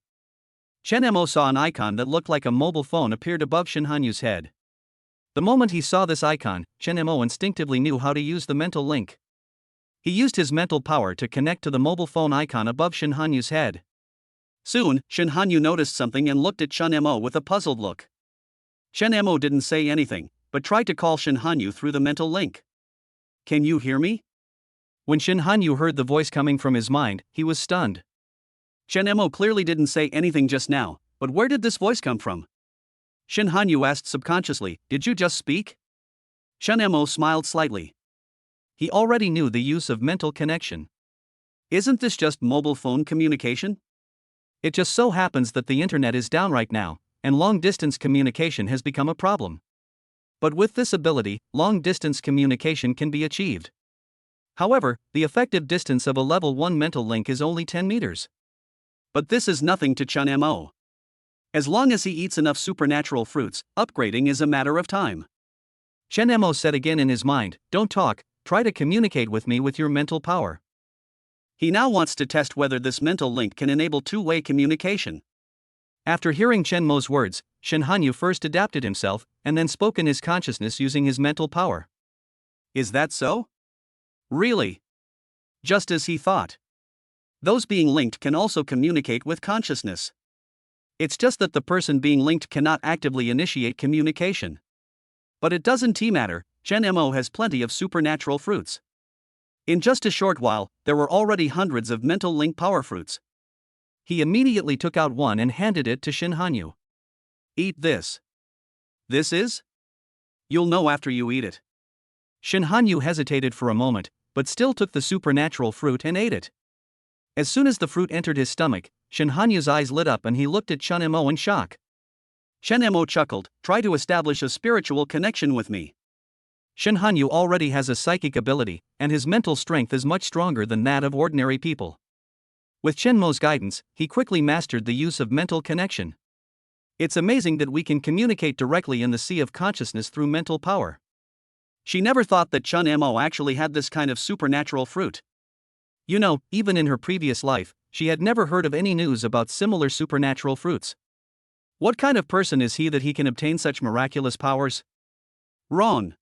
Chen Mo saw an icon that looked like a mobile phone appeared above Shin Hanyu's head. The moment he saw this icon, Chen Mo instinctively knew how to use the mental link. He used his mental power to connect to the mobile phone icon above Shin Hanyu's head. Soon, Shin Hanyu noticed something and looked at Chen Mo with a puzzled look. Chen Mo didn't say anything, but tried to call Shin Hanyu through the mental link. "Can you hear me?" When Shin Hanyu heard the voice coming from his mind, he was stunned. Chen Mo clearly didn't say anything just now, but where did this voice come from? Shin Hanyu asked subconsciously, "Did you just speak?" Chen Mo smiled slightly. He already knew the use of mental connection. Isn't this just mobile phone communication? It just so happens that the internet is down right now, and long-distance communication has become a problem. But with this ability, long-distance communication can be achieved. However, the effective distance of a level 1 mental link is only 10 meters. But this is nothing to Chen Mo. As long as he eats enough supernatural fruits, upgrading is a matter of time. Chen Mo said again in his mind, "Don't talk, try to communicate with me with your mental power." He now wants to test whether this mental link can enable two-way communication. After hearing Chen Mo's words, Shin Hanyu first adapted himself, and then spoke in his consciousness using his mental power. Is that so? Really? Just as he thought. Those being linked can also communicate with consciousness. It's just that the person being linked cannot actively initiate communication. But it doesn't matter, Chen Mo has plenty of supernatural fruits. In just a short while, there were already hundreds of mental link power fruits. He immediately took out one and handed it to Shin Hanyu. "Eat this." "This is?" "You'll know after you eat it." Shin Hanyu hesitated for a moment, but still took the supernatural fruit and ate it. As soon as the fruit entered his stomach, Shin Hanyu's eyes lit up and he looked at Chen Mo in shock. Chen Mo chuckled, "Try to establish a spiritual connection with me." Shin Hanyu already has a psychic ability, and his mental strength is much stronger than that of ordinary people. With Chen Mo's guidance, he quickly mastered the use of mental connection. It's amazing that we can communicate directly in the sea of consciousness through mental power. She never thought that Chen Mo actually had this kind of supernatural fruit. You know, even in her previous life, she had never heard of any news about similar supernatural fruits. What kind of person is he that he can obtain such miraculous powers? Wrong.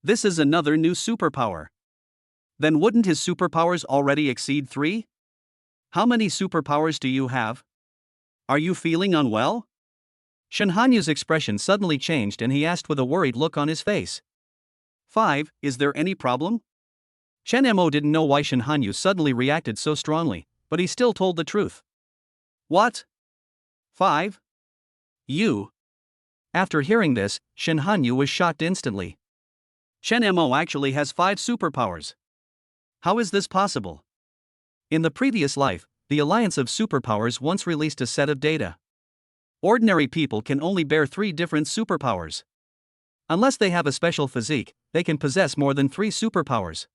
This is another new superpower. Then wouldn't his superpowers already exceed 3? How many superpowers do you have? Are you feeling unwell? Shin Hanyu's expression suddenly changed and he asked with a worried look on his face. 5, is there any problem? Chen Mo didn't know why Shin Hanyu suddenly reacted so strongly, but he still told the truth. What? 5? You? After hearing this, Shin Hanyu was shocked instantly. Chen Mo actually has 5 superpowers. How is this possible? In the previous life, the Alliance of Superpowers once released a set of data. Ordinary people can only bear 3 different superpowers. Unless they have a special physique, they can possess more than 3 superpowers.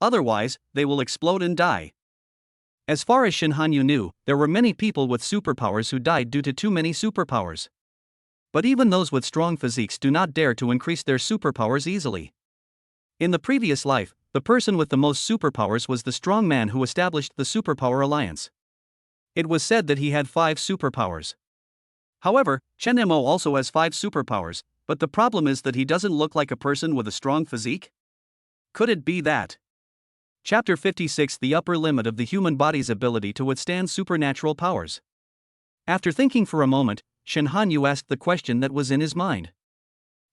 Otherwise, they will explode and die. As far as Shin Hanyu knew, there were many people with superpowers who died due to too many superpowers. But even those with strong physiques do not dare to increase their superpowers easily. In the previous life, the person with the most superpowers was the strong man who established the Superpower Alliance. It was said that he had 5 superpowers. However, Chen Mo also has 5 superpowers, but the problem is that he doesn't look like a person with a strong physique? Could it be that? Chapter 56: The upper limit of the human body's ability to withstand supernatural powers. After thinking for a moment, Shen Hanyu asked the question that was in his mind.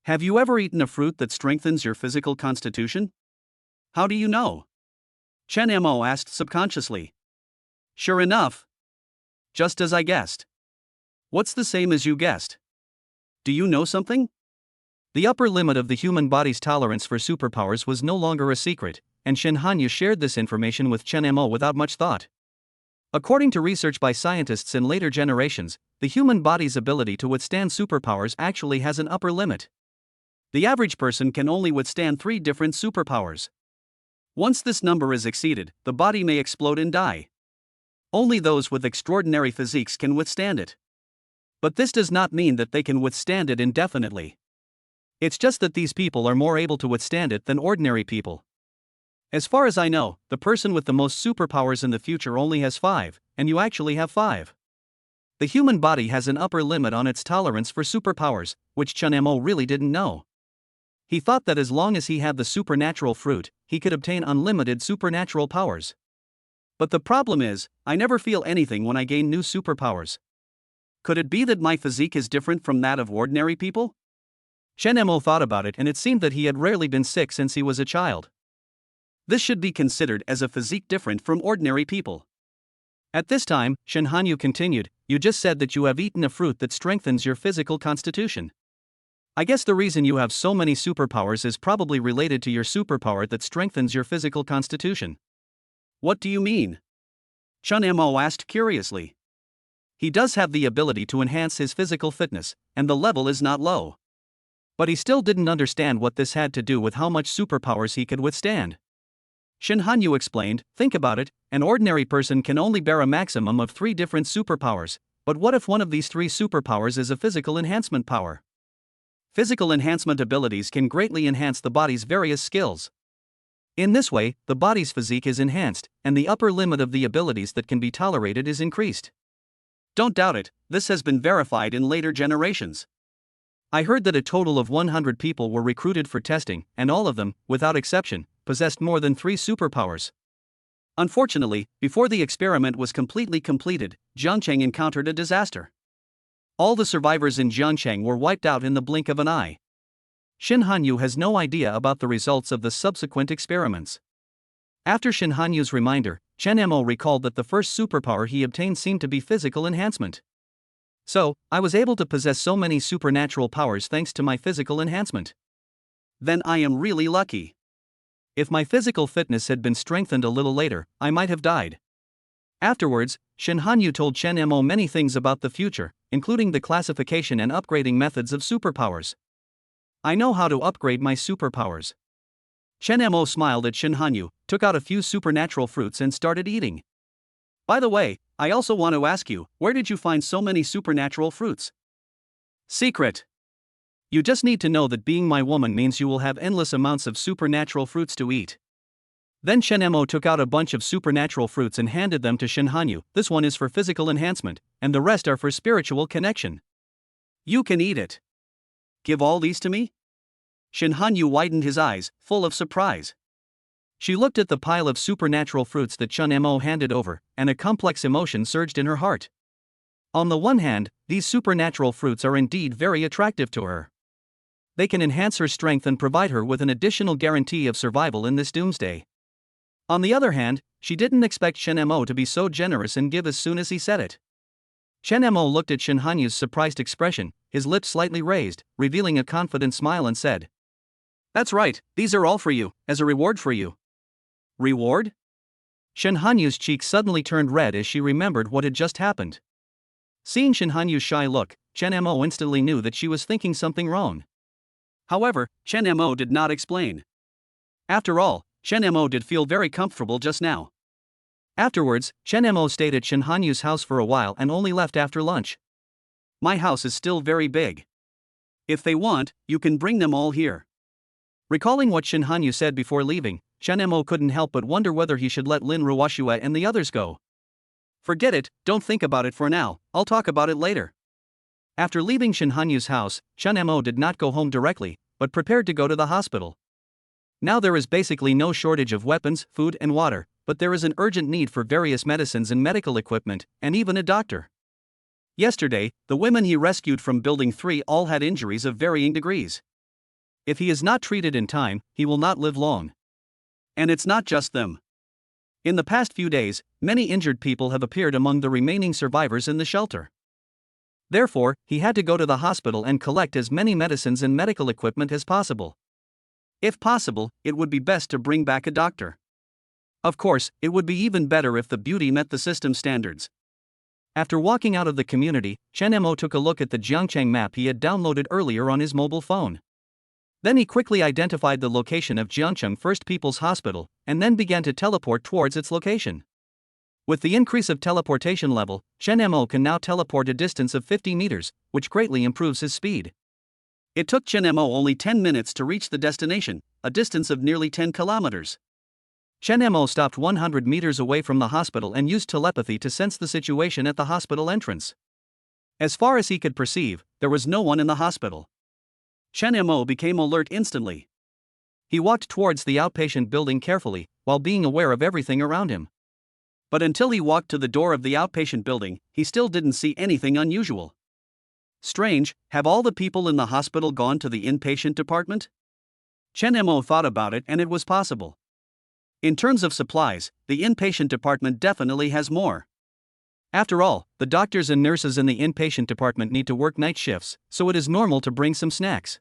Have you ever eaten a fruit that strengthens your physical constitution? How do you know? Chen Mo asked subconsciously. Sure enough. Just as I guessed. What's the same as you guessed? Do you know something? The upper limit of the human body's tolerance for superpowers was no longer a secret, and Shen Hanyu shared this information with Chen Mo without much thought. According to research by scientists in later generations, the human body's ability to withstand superpowers actually has an upper limit. The average person can only withstand 3 different superpowers. Once this number is exceeded, the body may explode and die. Only those with extraordinary physiques can withstand it. But this does not mean that they can withstand it indefinitely. It's just that these people are more able to withstand it than ordinary people. As far as I know, the person with the most superpowers in the future only has 5, and you actually have 5. The human body has an upper limit on its tolerance for superpowers, which Chen Mo really didn't know. He thought that as long as he had the supernatural fruit, he could obtain unlimited supernatural powers. But the problem is, I never feel anything when I gain new superpowers. Could it be that my physique is different from that of ordinary people? Chen Mo thought about it, and it seemed that he had rarely been sick since he was a child. This should be considered as a physique different from ordinary people. At this time, Shen Hanyu continued, you just said that you have eaten a fruit that strengthens your physical constitution. I guess the reason you have so many superpowers is probably related to your superpower that strengthens your physical constitution. What do you mean? Chen Mo asked curiously. He does have the ability to enhance his physical fitness, and the level is not low. But he still didn't understand what this had to do with how much superpowers he could withstand. Shen Hanyu explained, think about it, an ordinary person can only bear a maximum of 3 different superpowers, but what if one of these 3 superpowers is a physical enhancement power? Physical enhancement abilities can greatly enhance the body's various skills. In this way, the body's physique is enhanced, and the upper limit of the abilities that can be tolerated is increased. Don't doubt it, this has been verified in later generations. I heard that a total of 100 people were recruited for testing, and all of them, without exception, possessed more than 3 superpowers. Unfortunately, before the experiment was completely completed, Jiancheng encountered a disaster. All the survivors in Jiancheng were wiped out in the blink of an eye. Shen Hanyu has no idea about the results of the subsequent experiments. After Shen Hanyu's reminder, Chen Mo recalled that the first superpower he obtained seemed to be physical enhancement. So, I was able to possess so many supernatural powers thanks to my physical enhancement. Then I am really lucky. If my physical fitness had been strengthened a little later, I might have died. Afterwards, Shen Hanyu told Chen Mo many things about the future, including the classification and upgrading methods of superpowers. I know how to upgrade my superpowers. Chen Mo smiled at Shen Hanyu, took out a few supernatural fruits and started eating. By the way, I also want to ask you, where did you find so many supernatural fruits? Secret. You just need to know that being my woman means you will have endless amounts of supernatural fruits to eat. Then Shen Mo took out a bunch of supernatural fruits and handed them to Shen Hanyu. This one is for physical enhancement, and the rest are for spiritual connection. You can eat it. Give all these to me? Shen Hanyu widened his eyes, full of surprise. She looked at the pile of supernatural fruits that Chen Mo handed over, and a complex emotion surged in her heart. On the one hand, these supernatural fruits are indeed very attractive to her. They can enhance her strength and provide her with an additional guarantee of survival in this doomsday. On the other hand, she didn't expect Shen Mo to be so generous and give as soon as he said it. Shen Mo looked at Shen Hanyu's surprised expression, his lips slightly raised, revealing a confident smile and said, "That's right, these are all for you, as a reward for you." Reward? Shen Hanyu's cheeks suddenly turned red as she remembered what had just happened. Seeing Shen Hanyu's shy look, Chen Mo instantly knew that she was thinking something wrong. However, Chen Mo did not explain. After all, Chen Mo did feel very comfortable just now. Afterwards, Chen Mo stayed at Shen Hanyu's house for a while and only left after lunch. My house is still very big. If they want, you can bring them all here. Recalling what Shin Hanyu said before leaving, Chen Mo couldn't help but wonder whether he should let Lin Ruoshua and the others go. Forget it, don't think about it for now, I'll talk about it later. After leaving Shin Hanyu's house, Chen Mo did not go home directly, but prepared to go to the hospital. Now there is basically no shortage of weapons, food and water, but there is an urgent need for various medicines and medical equipment, and even a doctor. Yesterday, the women he rescued from Building 3 all had injuries of varying degrees. If he is not treated in time, he will not live long. And it's not just them. In the past few days, many injured people have appeared among the remaining survivors in the shelter. Therefore, he had to go to the hospital and collect as many medicines and medical equipment as possible. If possible, it would be best to bring back a doctor. Of course, it would be even better if the beauty met the system standards. After walking out of the community, Chen Mo took a look at the Jiangcheng map he had downloaded earlier on his mobile phone. Then he quickly identified the location of Jiangcheng First People's Hospital, and then began to teleport towards its location. With the increase of teleportation level, Chen Mo can now teleport a distance of 50 meters, which greatly improves his speed. It took Chen Mo only 10 minutes to reach the destination, a distance of nearly 10 kilometers. Chen Mo stopped 100 meters away from the hospital and used telepathy to sense the situation at the hospital entrance. As far as he could perceive, there was no one in the hospital. Chen Mo became alert instantly. He walked towards the outpatient building carefully, while being aware of everything around him. But until he walked to the door of the outpatient building, he still didn't see anything unusual. Strange, have all the people in the hospital gone to the inpatient department? Chen Mo thought about it, and it was possible. In terms of supplies, the inpatient department definitely has more. After all, the doctors and nurses in the inpatient department need to work night shifts, so it is normal to bring some snacks.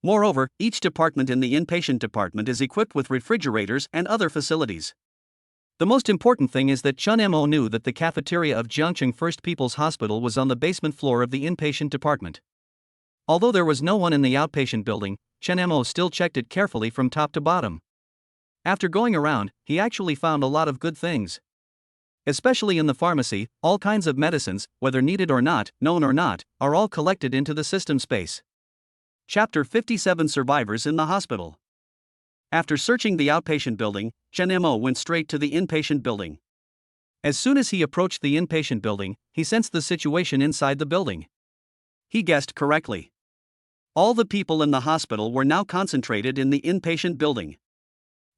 Moreover, each department in the inpatient department is equipped with refrigerators and other facilities. The most important thing is that Chen Mo knew that the cafeteria of Jiangcheng First People's Hospital was on the basement floor of the inpatient department. Although there was no one in the outpatient building, Chen Mo still checked it carefully from top to bottom. After going around, he actually found a lot of good things. Especially in the pharmacy, all kinds of medicines, whether needed or not, known or not, are all collected into the system space. Chapter 57 Survivors in the Hospital. After searching the outpatient building, Chen Mo went straight to the inpatient building. As soon as he approached the inpatient building, he sensed the situation inside the building. He guessed correctly. All the people in the hospital were now concentrated in the inpatient building.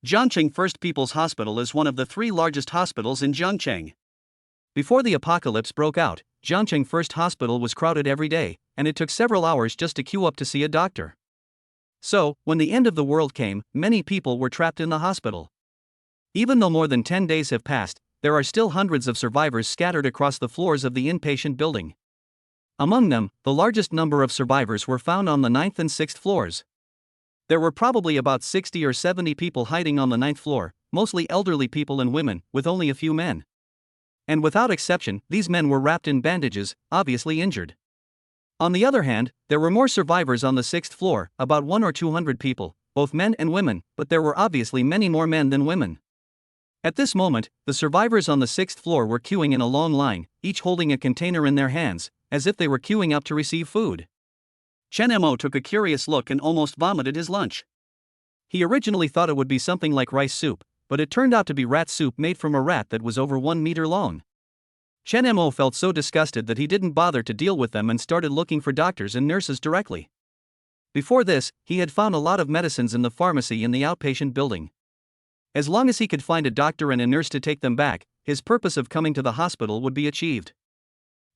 Jiangcheng First People's Hospital is one of the 3 largest hospitals in Jiangcheng. Before the apocalypse broke out, Jiangcheng First Hospital was crowded every day, and it took several hours just to queue up to see a doctor. So, when the end of the world came, many people were trapped in the hospital. Even though more than 10 days have passed, there are still hundreds of survivors scattered across the floors of the inpatient building. Among them, the largest number of survivors were found on the 9th and 6th floors. There were probably about 60 or 70 people hiding on the 9th floor, mostly elderly people and women, with only a few men. And without exception, these men were wrapped in bandages, obviously injured. On the other hand, there were more survivors on the 6th floor, about 100 or 200 people, both men and women, but there were obviously many more men than women. At this moment, the survivors on the 6th floor were queuing in a long line, each holding a container in their hands, as if they were queuing up to receive food. Chen Mo took a curious look and almost vomited his lunch. He originally thought it would be something like rice soup, but it turned out to be rat soup made from a rat that was over 1 meter long. Chen Mo felt so disgusted that he didn't bother to deal with them and started looking for doctors and nurses directly. Before this, he had found a lot of medicines in the pharmacy in the outpatient building. As long as he could find a doctor and a nurse to take them back, his purpose of coming to the hospital would be achieved.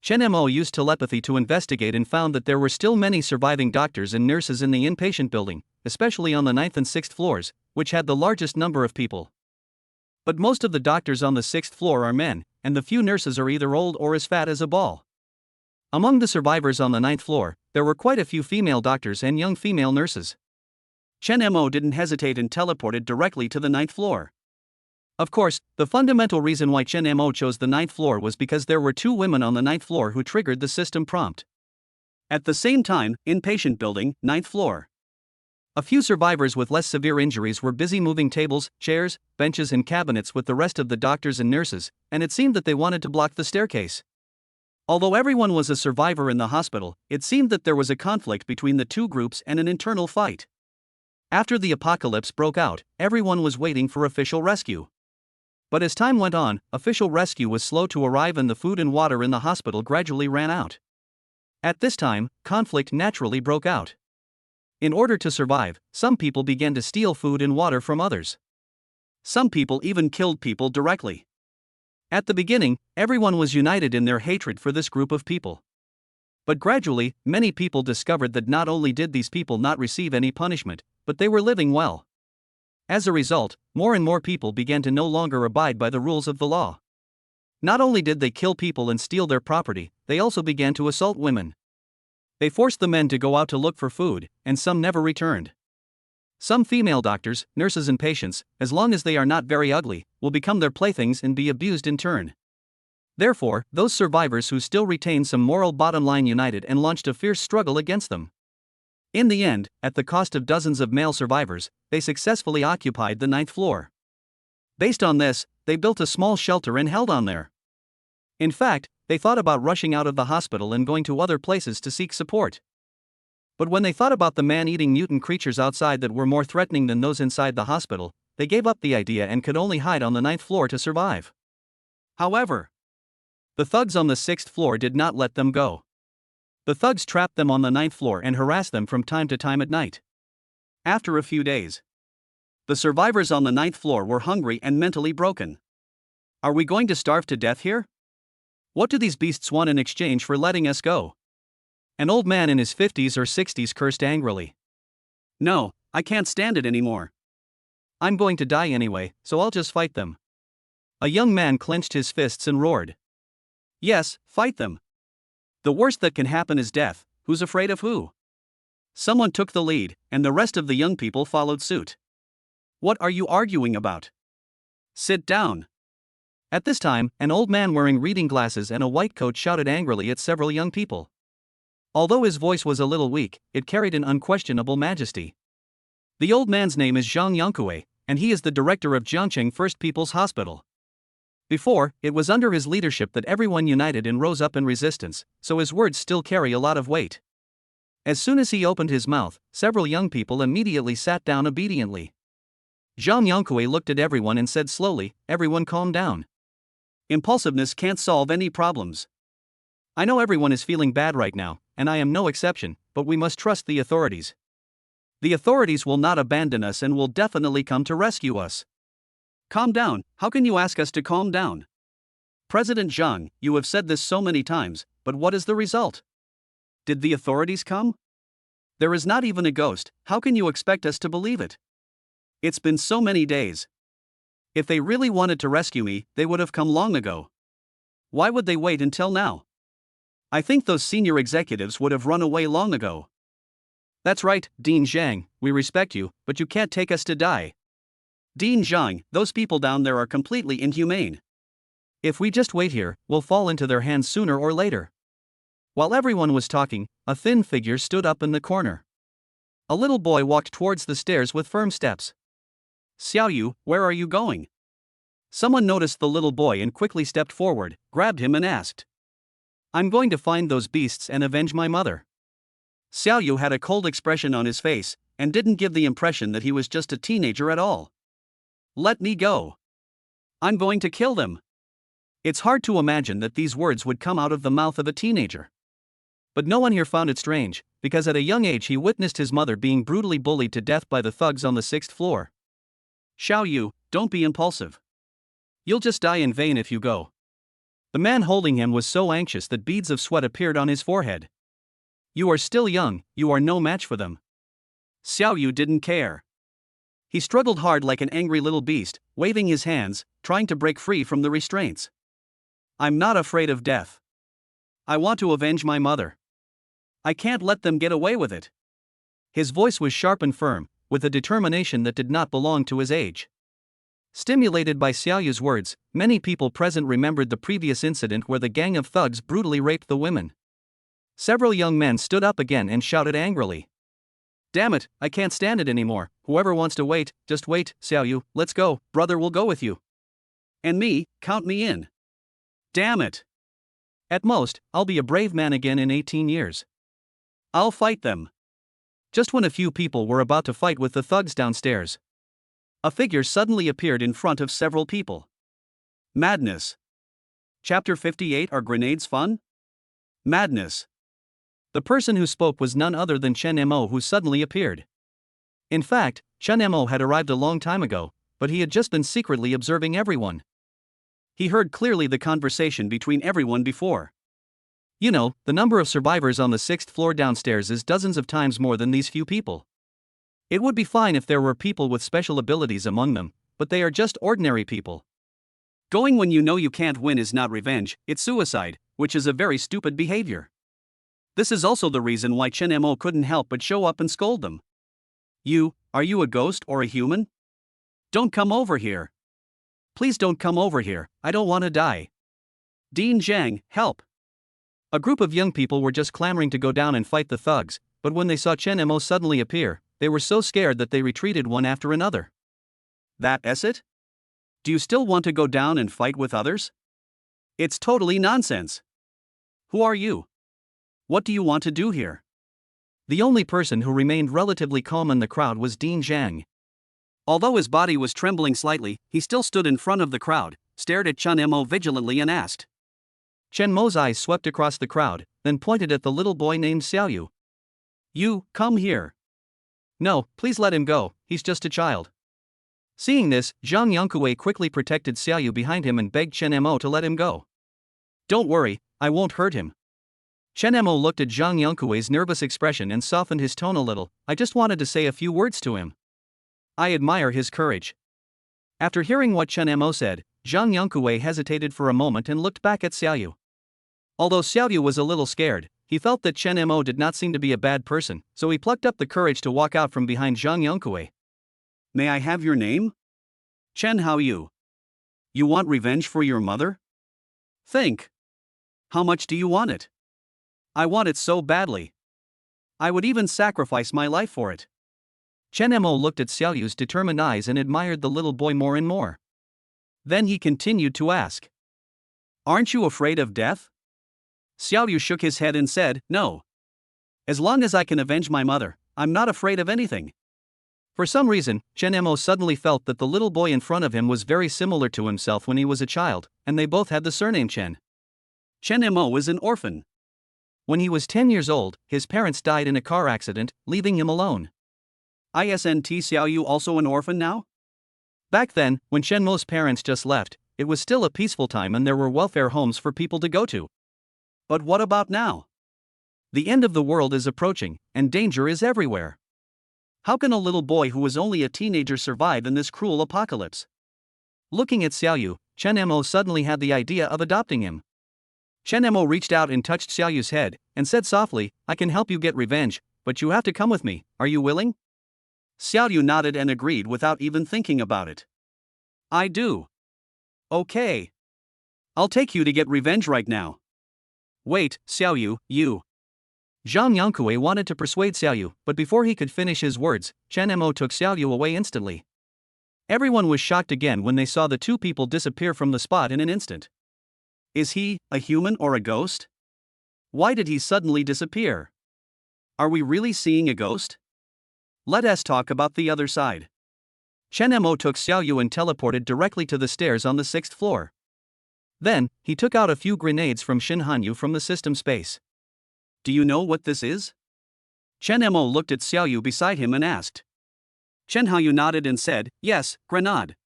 Chen Mo used telepathy to investigate and found that there were still many surviving doctors and nurses in the inpatient building, especially on the 9th and 6th floors, which had the largest number of people. But most of the doctors on the 6th floor are men, and the few nurses are either old or as fat as a ball. Among the survivors on the 9th floor, there were quite a few female doctors and young female nurses. Chen Mo didn't hesitate and teleported directly to the 9th floor. Of course, the fundamental reason why Chen Mo chose the 9th floor was because there were 2 women on the 9th floor who triggered the system prompt. At the same time, inpatient building, 9th floor. A few survivors with less severe injuries were busy moving tables, chairs, benches and cabinets with the rest of the doctors and nurses, and it seemed that they wanted to block the staircase. Although everyone was a survivor in the hospital, it seemed that there was a conflict between the two groups and an internal fight. After the apocalypse broke out, everyone was waiting for official rescue. But as time went on, official rescue was slow to arrive and the food and water in the hospital gradually ran out. At this time, conflict naturally broke out. In order to survive, some people began to steal food and water from others. Some people even killed people directly. At the beginning, everyone was united in their hatred for this group of people. But gradually, many people discovered that not only did these people not receive any punishment, but they were living well. As a result, more and more people began to no longer abide by the rules of the law. Not only did they kill people and steal their property, they also began to assault women. They forced the men to go out to look for food, and some never returned. Some female doctors, nurses and patients, as long as they are not very ugly, will become their playthings and be abused in turn. Therefore, those survivors who still retain some moral bottom line united and launched a fierce struggle against them. In the end, at the cost of dozens of male survivors, they successfully occupied the 9th floor. Based on this, they built a small shelter and held on there. In fact, they thought about rushing out of the hospital and going to other places to seek support. But when they thought about the man-eating mutant creatures outside that were more threatening than those inside the hospital, they gave up the idea and could only hide on the 9th floor to survive. However, the thugs on the 6th floor did not let them go. The thugs trapped them on the 9th floor and harassed them from time to time at night. After a few days, the survivors on the 9th floor were hungry and mentally broken. Are we going to starve to death here? What do these beasts want in exchange for letting us go? An old man in his 50s or 60s cursed angrily. No, I can't stand it anymore. I'm going to die anyway, so I'll just fight them. A young man clenched his fists and roared. Yes, fight them. The worst that can happen is death. Who's afraid of who? Someone took the lead, and the rest of the young people followed suit. What are you arguing about? Sit down. At this time, an old man wearing reading glasses and a white coat shouted angrily at several young people. Although his voice was a little weak, it carried an unquestionable majesty. The old man's name is Zhang Yongkue, and he is the director of Jiangcheng First People's Hospital. Before, it was under his leadership that everyone united and rose up in resistance, so his words still carry a lot of weight. As soon as he opened his mouth, several young people immediately sat down obediently. Zhang Yongkue looked at everyone and said slowly, "Everyone calm down. Impulsiveness can't solve any problems. I know everyone is feeling bad right now, and I am no exception, but we must trust the authorities. The authorities will not abandon us and will definitely come to rescue us." Calm down, how can you ask us to calm down? President Zhang, you have said this so many times, but what is the result? Did the authorities come? There is not even a ghost, how can you expect us to believe it? It's been so many days. If they really wanted to rescue me, they would have come long ago. Why would they wait until now? I think those senior executives would have run away long ago. That's right, Dean Zhang, we respect you, but you can't take us to die. Dean Zhang, those people down there are completely inhumane. If we just wait here, we'll fall into their hands sooner or later. While everyone was talking, a thin figure stood up in the corner. A little boy walked towards the stairs with firm steps. Xiaoyu, where are you going? Someone noticed the little boy and quickly stepped forward, grabbed him and asked. I'm going to find those beasts and avenge my mother. Xiaoyu had a cold expression on his face, and didn't give the impression that he was just a teenager at all. Let me go. I'm going to kill them. It's hard to imagine that these words would come out of the mouth of a teenager. But no one here found it strange, because at a young age he witnessed his mother being brutally bullied to death by the thugs on the 6th floor. Xiaoyu, don't be impulsive. You'll just die in vain if you go. The man holding him was so anxious that beads of sweat appeared on his forehead. You are still young, you are no match for them. Xiaoyu didn't care. He struggled hard like an angry little beast, waving his hands, trying to break free from the restraints. I'm not afraid of death. I want to avenge my mother. I can't let them get away with it. His voice was sharp and firm, with a determination that did not belong to his age. Stimulated by Xiaoyu's words, many people present remembered the previous incident where the gang of thugs brutally raped the women. Several young men stood up again and shouted angrily. Damn it, I can't stand it anymore. Whoever wants to wait, just wait, Xiaoyu, let's go, brother will go with you. And me, count me in. Damn it. At most, I'll be a brave man again in 18 years. I'll fight them. Just when a few people were about to fight with the thugs downstairs, a figure suddenly appeared in front of several people. Madness. Chapter 58. Are grenades fun? Madness. The person who spoke was none other than Chen Mo, who suddenly appeared. In fact, Chen Mo had arrived a long time ago, but he had just been secretly observing everyone. He heard clearly the conversation between everyone before. You know, the number of survivors on the 6th floor downstairs is dozens of times more than these few people. It would be fine if there were people with special abilities among them, but they are just ordinary people. Going when you know you can't win is not revenge, it's suicide, which is a very stupid behavior. This is also the reason why Chen Mo couldn't help but show up and scold them. Are you a ghost or a human? Don't come over here. Please don't come over here, I don't want to die. Dean Zhang, help. A group of young people were just clamoring to go down and fight the thugs, but when they saw Chen Mo suddenly appear, they were so scared that they retreated one after another. That's it? Do you still want to go down and fight with others? It's totally nonsense. Who are you? What do you want to do here? The only person who remained relatively calm in the crowd was Dean Zhang. Although his body was trembling slightly, he still stood in front of the crowd, stared at Chen Mo vigilantly and asked. Chen Mo's eyes swept across the crowd, then pointed at the little boy named Xiaoyu. You, come here. No, please let him go, he's just a child. Seeing this, Zhang Yongkue quickly protected Xiaoyu behind him and begged Chen Mo to let him go. Don't worry, I won't hurt him. Chen Mo looked at Zhang Yongkue's nervous expression and softened his tone a little. I just wanted to say a few words to him. I admire his courage. After hearing what Chen Mo said, Zhang Yongkue hesitated for a moment and looked back at Xiaoyu. Although Xiaoyu was a little scared, he felt that Chen Mo did not seem to be a bad person, so he plucked up the courage to walk out from behind Zhang Yongkue. May I have your name? Chen Haoyu. You want revenge for your mother? Think. How much do you want it? I want it so badly. I would even sacrifice my life for it. Chen Mo looked at Xiaoyu's determined eyes and admired the little boy more and more. Then he continued to ask. Aren't you afraid of death? Xiaoyu shook his head and said, No. As long as I can avenge my mother, I'm not afraid of anything. For some reason, Chen Mo suddenly felt that the little boy in front of him was very similar to himself when he was a child, and they both had the surname Chen. Chen Mo was an orphan. When he was 10 years old, his parents died in a car accident, leaving him alone. Isn't Xiaoyu also an orphan now? Back then, when Chen Mo's parents just left, it was still a peaceful time and there were welfare homes for people to go to. But what about now? The end of the world is approaching, and danger is everywhere. How can a little boy who was only a teenager survive in this cruel apocalypse? Looking at Xiaoyu, Chen Mo suddenly had the idea of adopting him. Chen Mo reached out and touched Xiaoyu's head, and said softly, I can help you get revenge, but you have to come with me, are you willing? Xiaoyu nodded and agreed without even thinking about it. I do. Okay. I'll take you to get revenge right now. Wait, Xiaoyu, you. Zhang Yongkue wanted to persuade Xiaoyu, but before he could finish his words, Chen Mo took Xiaoyu away instantly. Everyone was shocked again when they saw the two people disappear from the spot in an instant. Is he a human or a ghost? Why did he suddenly disappear? Are we really seeing a ghost? Let us talk about the other side. Chen Mo took Xiaoyu and teleported directly to the stairs on the 6th floor. Then, he took out a few grenades from Shin Hanyu from the system space. Do you know what this is? Chen Mo looked at Xiaoyu beside him and asked. Chen Hanyu nodded and said, Yes, grenade.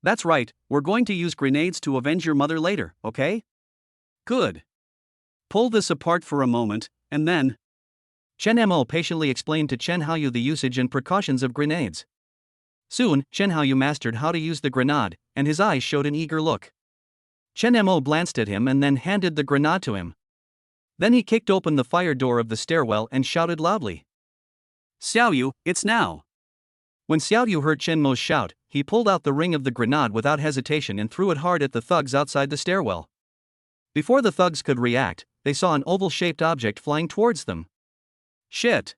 That's right, we're going to use grenades to avenge your mother later, okay? Good. Pull this apart for a moment, and then. Chen Mo patiently explained to Chen Haoyu the usage and precautions of grenades. Soon, Chen Haoyu mastered how to use the grenade, and his eyes showed an eager look. Chen Mo glanced at him and then handed the grenade to him. Then he kicked open the fire door of the stairwell and shouted loudly. Xiaoyu, it's now. When Xiaoyu heard Chen Mo's shout, he pulled out the ring of the grenade without hesitation and threw it hard at the thugs outside the stairwell. Before the thugs could react, they saw an oval-shaped object flying towards them. Shit.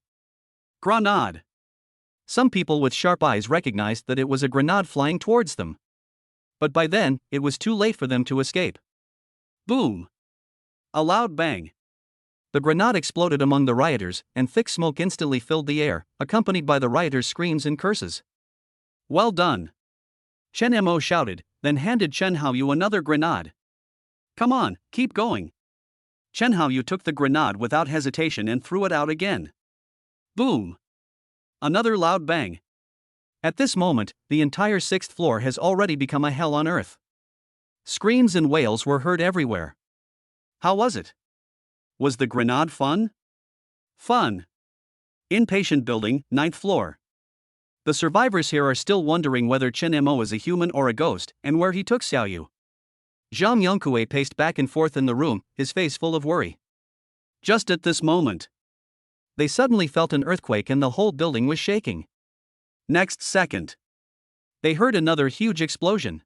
Grenade. Some people with sharp eyes recognized that it was a grenade flying towards them. But by then, it was too late for them to escape. Boom. A loud bang. The grenade exploded among the rioters, and thick smoke instantly filled the air, accompanied by the rioters' screams and curses. Well done! Chen Mo shouted, then handed Chen Haoyu another grenade. Come on, keep going. Chen Haoyu took the grenade without hesitation and threw it out again. Boom! Another loud bang. At this moment, the entire 6th floor has already become a hell on earth. Screams and wails were heard everywhere. How was it? Was the grenade fun? Fun. Inpatient building, 9th floor. The survivors here are still wondering whether Chen Mo is a human or a ghost, and where he took Xiaoyu. Zhang Yongkue paced back and forth in the room, his face full of worry. Just at this moment, they suddenly felt an earthquake and the whole building was shaking. Next second, they heard another huge explosion.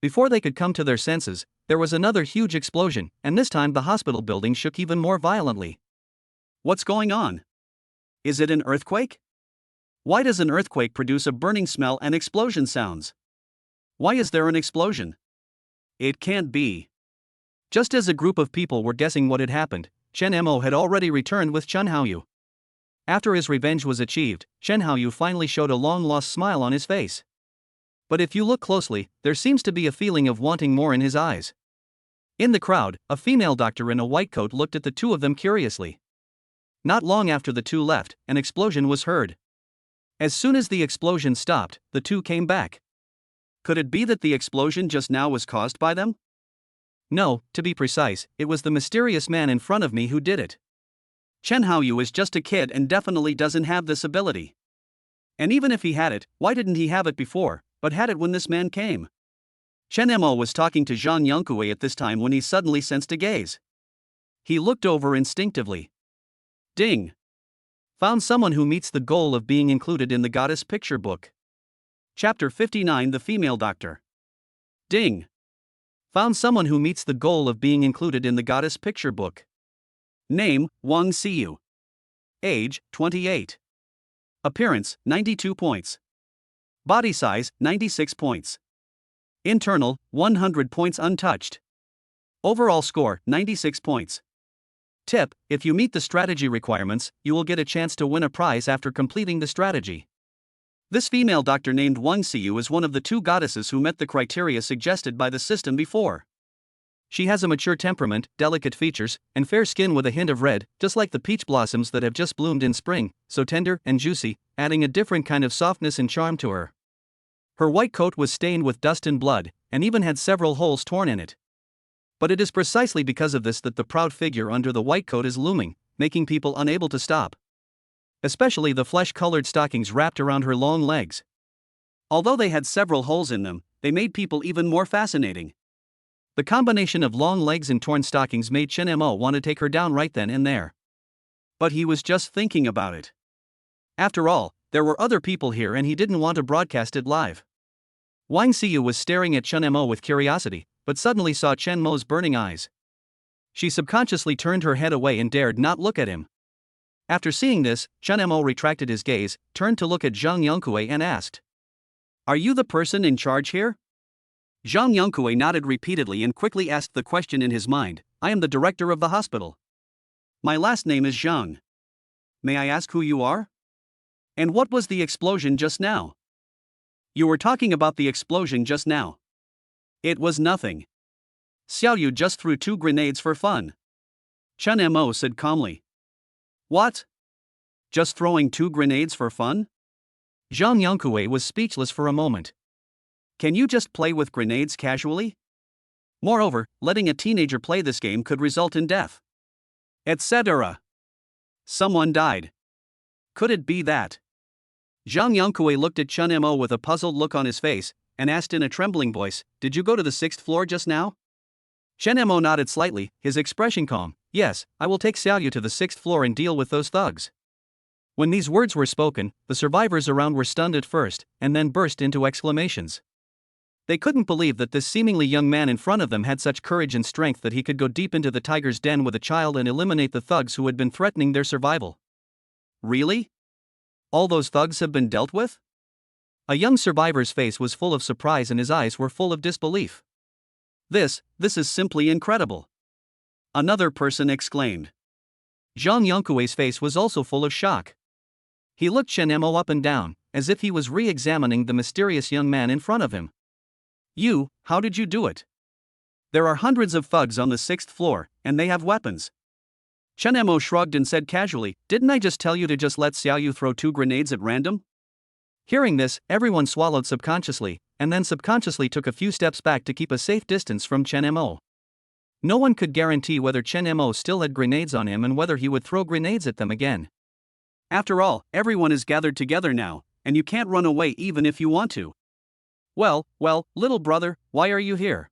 Before they could come to their senses, there was another huge explosion, and this time the hospital building shook even more violently. What's going on? Is it an earthquake? Why does an earthquake produce a burning smell and explosion sounds? Why is there an explosion? It can't be. Just as a group of people were guessing what had happened, Chen Mo had already returned with Chen Haoyu. After his revenge was achieved, Chen Haoyu finally showed a long-lost smile on his face. But if you look closely, there seems to be a feeling of wanting more in his eyes. In the crowd, a female doctor in a white coat looked at the two of them curiously. Not long after the two left, an explosion was heard. As soon as the explosion stopped, the two came back. Could it be that the explosion just now was caused by them? No, to be precise, it was the mysterious man in front of me who did it. Chen Haoyu is just a kid and definitely doesn't have this ability. And even if he had it, why didn't he have it before, but had it when this man came? Chen Mo was talking to Zhang Yongkue at this time when he suddenly sensed a gaze. He looked over instinctively. Ding! Found someone who meets the goal of being included in the Goddess Picture Book. Chapter 59, The Female Doctor. Ding! Found someone who meets the goal of being included in the Goddess Picture Book. Name, Wang Xiyu. Age, 28. Appearance, 92 points. Body size, 96 points. Internal, 100 points untouched. Overall score, 96 points. Tip: if you meet the strategy requirements, you will get a chance to win a prize after completing the strategy. This female doctor named Wang Xiyu is one of the two goddesses who met the criteria suggested by the system before. She has a mature temperament, delicate features, and fair skin with a hint of red, just like the peach blossoms that have just bloomed in spring, so tender and juicy, adding a different kind of softness and charm to her. Her white coat was stained with dust and blood, and even had several holes torn in it. But it is precisely because of this that the proud figure under the white coat is looming, making people unable to stop. Especially the flesh-colored stockings wrapped around her long legs. Although they had several holes in them, they made people even more fascinating. The combination of long legs and torn stockings made Chen Mo want to take her down right then and there. But he was just thinking about it. After all, there were other people here and he didn't want to broadcast it live. Wang Xiyu was staring at Chen Mo with curiosity, but suddenly saw Chen Mo's burning eyes. She subconsciously turned her head away and dared not look at him. After seeing this, Chen Mo retracted his gaze, turned to look at Zhang Yongkue and asked, "Are you the person in charge here?" Zhang Yongkue nodded repeatedly and quickly asked the question in his mind, "I am the director of the hospital. My last name is Zhang. May I ask who you are? And what was the explosion just now?" "You were talking about the explosion just now." "It was nothing. Xiaoyu just threw 2 grenades for fun," Chen Mo said calmly. "What? Just throwing 2 grenades for fun?" Zhang Yongkue was speechless for a moment. Can you just play with grenades casually? Moreover, letting a teenager play this game could result in death, etc. Someone died. Could it be that? Zhang Yongkue looked at Chen Mo with a puzzled look on his face, and asked in a trembling voice, "Did you go to the 6th floor just now?" Chen Mo nodded slightly, his expression calm. "Yes, I will take Xiaoyu to the 6th floor and deal with those thugs." When these words were spoken, the survivors around were stunned at first, and then burst into exclamations. They couldn't believe that this seemingly young man in front of them had such courage and strength that he could go deep into the tiger's den with a child and eliminate the thugs who had been threatening their survival. Really? All those thugs have been dealt with? A young survivor's face was full of surprise and his eyes were full of disbelief. This is simply incredible. another person exclaimed. Zhang Yongkui's face was also full of shock. He looked Chen Mo up and down, as if he was re-examining the mysterious young man in front of him. You, how did you do it? There are hundreds of thugs on the 6th floor, and they have weapons. Chen Mo shrugged and said casually, didn't I just tell you to just let Xiaoyu throw 2 grenades at random? Hearing this, everyone swallowed subconsciously, and then subconsciously took a few steps back to keep a safe distance from Chen Mo. No one could guarantee whether Chen Mo still had grenades on him and whether he would throw grenades at them again. After all, everyone is gathered together now, and you can't run away even if you want to. Well, little brother, why are you here?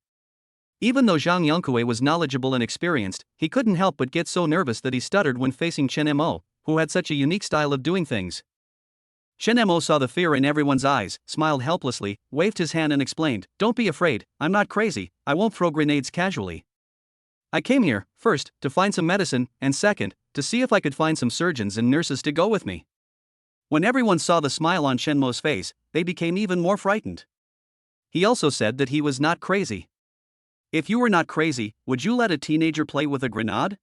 Even though Zhang Yongkui was knowledgeable and experienced, he couldn't help but get so nervous that he stuttered when facing Chen Mo, who had such a unique style of doing things. Chen Mo saw the fear in everyone's eyes, smiled helplessly, waved his hand and explained, don't be afraid, I'm not crazy, I won't throw grenades casually. I came here, first, to find some medicine, and second, to see if I could find some surgeons and nurses to go with me. When everyone saw the smile on Chen Mo's face, they became even more frightened. He also said that he was not crazy. If you were not crazy, would you let a teenager play with a grenade?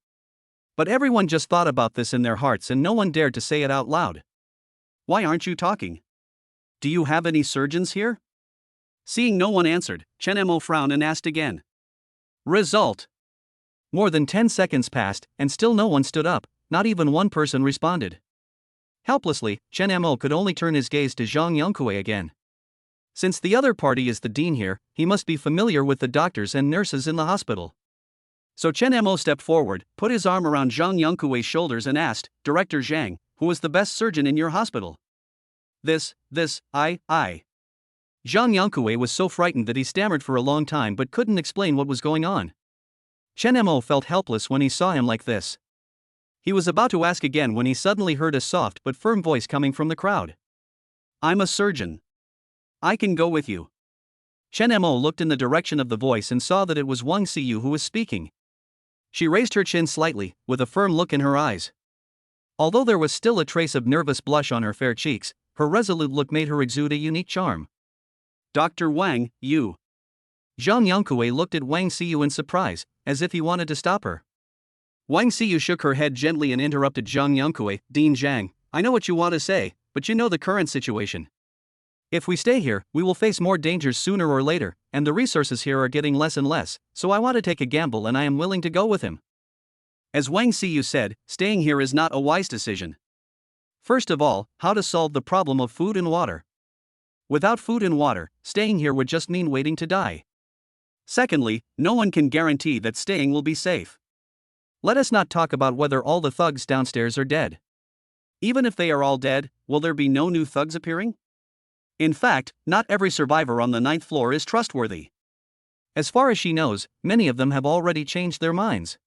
But everyone just thought about this in their hearts and no one dared to say it out loud. Why aren't you talking? Do you have any surgeons here? Seeing no one answered, Chen Mo frowned and asked again. Result. More than 10 seconds passed, and still no one stood up, not even one person responded. Helplessly, Chen Mo could only turn his gaze to Zhang Yongkui again. Since the other party is the dean here, he must be familiar with the doctors and nurses in the hospital. So Chen Mo stepped forward, put his arm around Zhang Yongkui's shoulders and asked, Director Zhang, who is the best surgeon in your hospital? I. Zhang Yongkui was so frightened that he stammered for a long time but couldn't explain what was going on. Chen Mo felt helpless when he saw him like this. He was about to ask again when he suddenly heard a soft but firm voice coming from the crowd. I'm a surgeon. I can go with you. Chen Mo looked in the direction of the voice and saw that it was Wang Xiyu who was speaking. She raised her chin slightly, with a firm look in her eyes. Although there was still a trace of nervous blush on her fair cheeks, her resolute look made her exude a unique charm. Dr. Wang, you. Zhang Yongkui looked at Wang Xiyu in surprise, as if he wanted to stop her. Wang Xiyu shook her head gently and interrupted Zhang Yongkui, Dean Zhang, I know what you want to say, but you know the current situation. If we stay here, we will face more dangers sooner or later, and the resources here are getting less and less, so I want to take a gamble and I am willing to go with him. As Wang Xiyu said, staying here is not a wise decision. First of all, how to solve the problem of food and water. Without food and water, staying here would just mean waiting to die. Secondly, no one can guarantee that staying will be safe. Let us not talk about whether all the thugs downstairs are dead. Even if they are all dead, will there be no new thugs appearing? In fact, not every survivor on the 9th floor is trustworthy. As far as she knows, many of them have already changed their minds.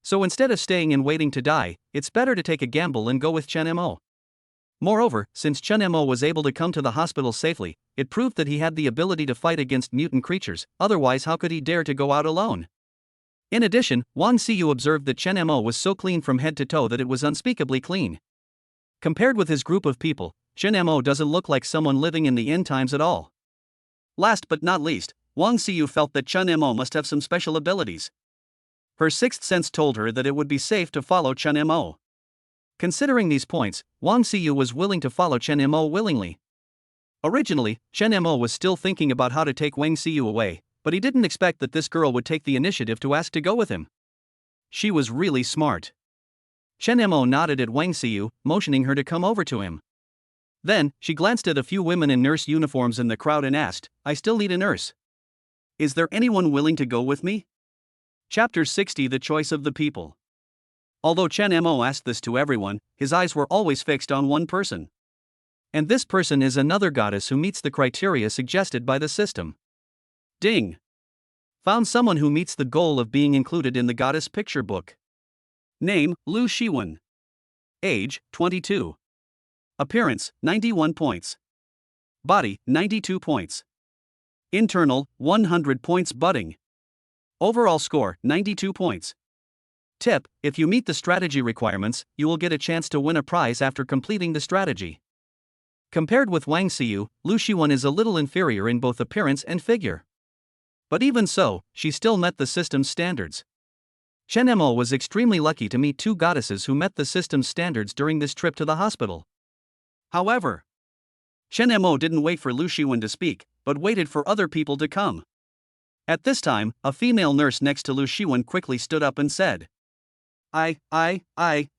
So instead of staying and waiting to die, it's better to take a gamble and go with Chen Mo. Moreover, since Chen Mo was able to come to the hospital safely, it proved that he had the ability to fight against mutant creatures, otherwise how could he dare to go out alone? In addition, Wang Xiyu observed that Chen Mo was so clean from head to toe that it was unspeakably clean. Compared with his group of people, Chen Mo doesn't look like someone living in the end times at all. Last but not least, Wang Xiyu felt that Chen Mo must have some special abilities. Her sixth sense told her that it would be safe to follow Chen Mo. Considering these points, Wang Xiyu was willing to follow Chen Mo willingly. Originally, Chen Mo was still thinking about how to take Wang Xiyu away, but he didn't expect that this girl would take the initiative to ask to go with him. She was really smart. Chen Mo nodded at Wang Xiyu, motioning her to come over to him. Then, she glanced at a few women in nurse uniforms in the crowd and asked, I still need a nurse. Is there anyone willing to go with me? Chapter 60 The Choice of the People. Although Chen Mo asked this to everyone, his eyes were always fixed on one person. And this person is another goddess who meets the criteria suggested by the system. Ding! Found someone who meets the goal of being included in the goddess picture book. Name, Lu Shiwen. Age, 22. Appearance, 91 points. Body, 92 points. Internal, 100 points budding. Overall score, 92 points. Tip, if you meet the strategy requirements, you will get a chance to win a prize after completing the strategy. Compared with Wang Xiyu, Lu Shiwen is a little inferior in both appearance and figure. But even so, she still met the system's standards. Chen Mo was extremely lucky to meet two goddesses who met the system's standards during this trip to the hospital. However, Chen Mo didn't wait for Lu Shiwen to speak, but waited for other people to come. At this time, a female nurse next to Lu Shiwen quickly stood up and said, I'm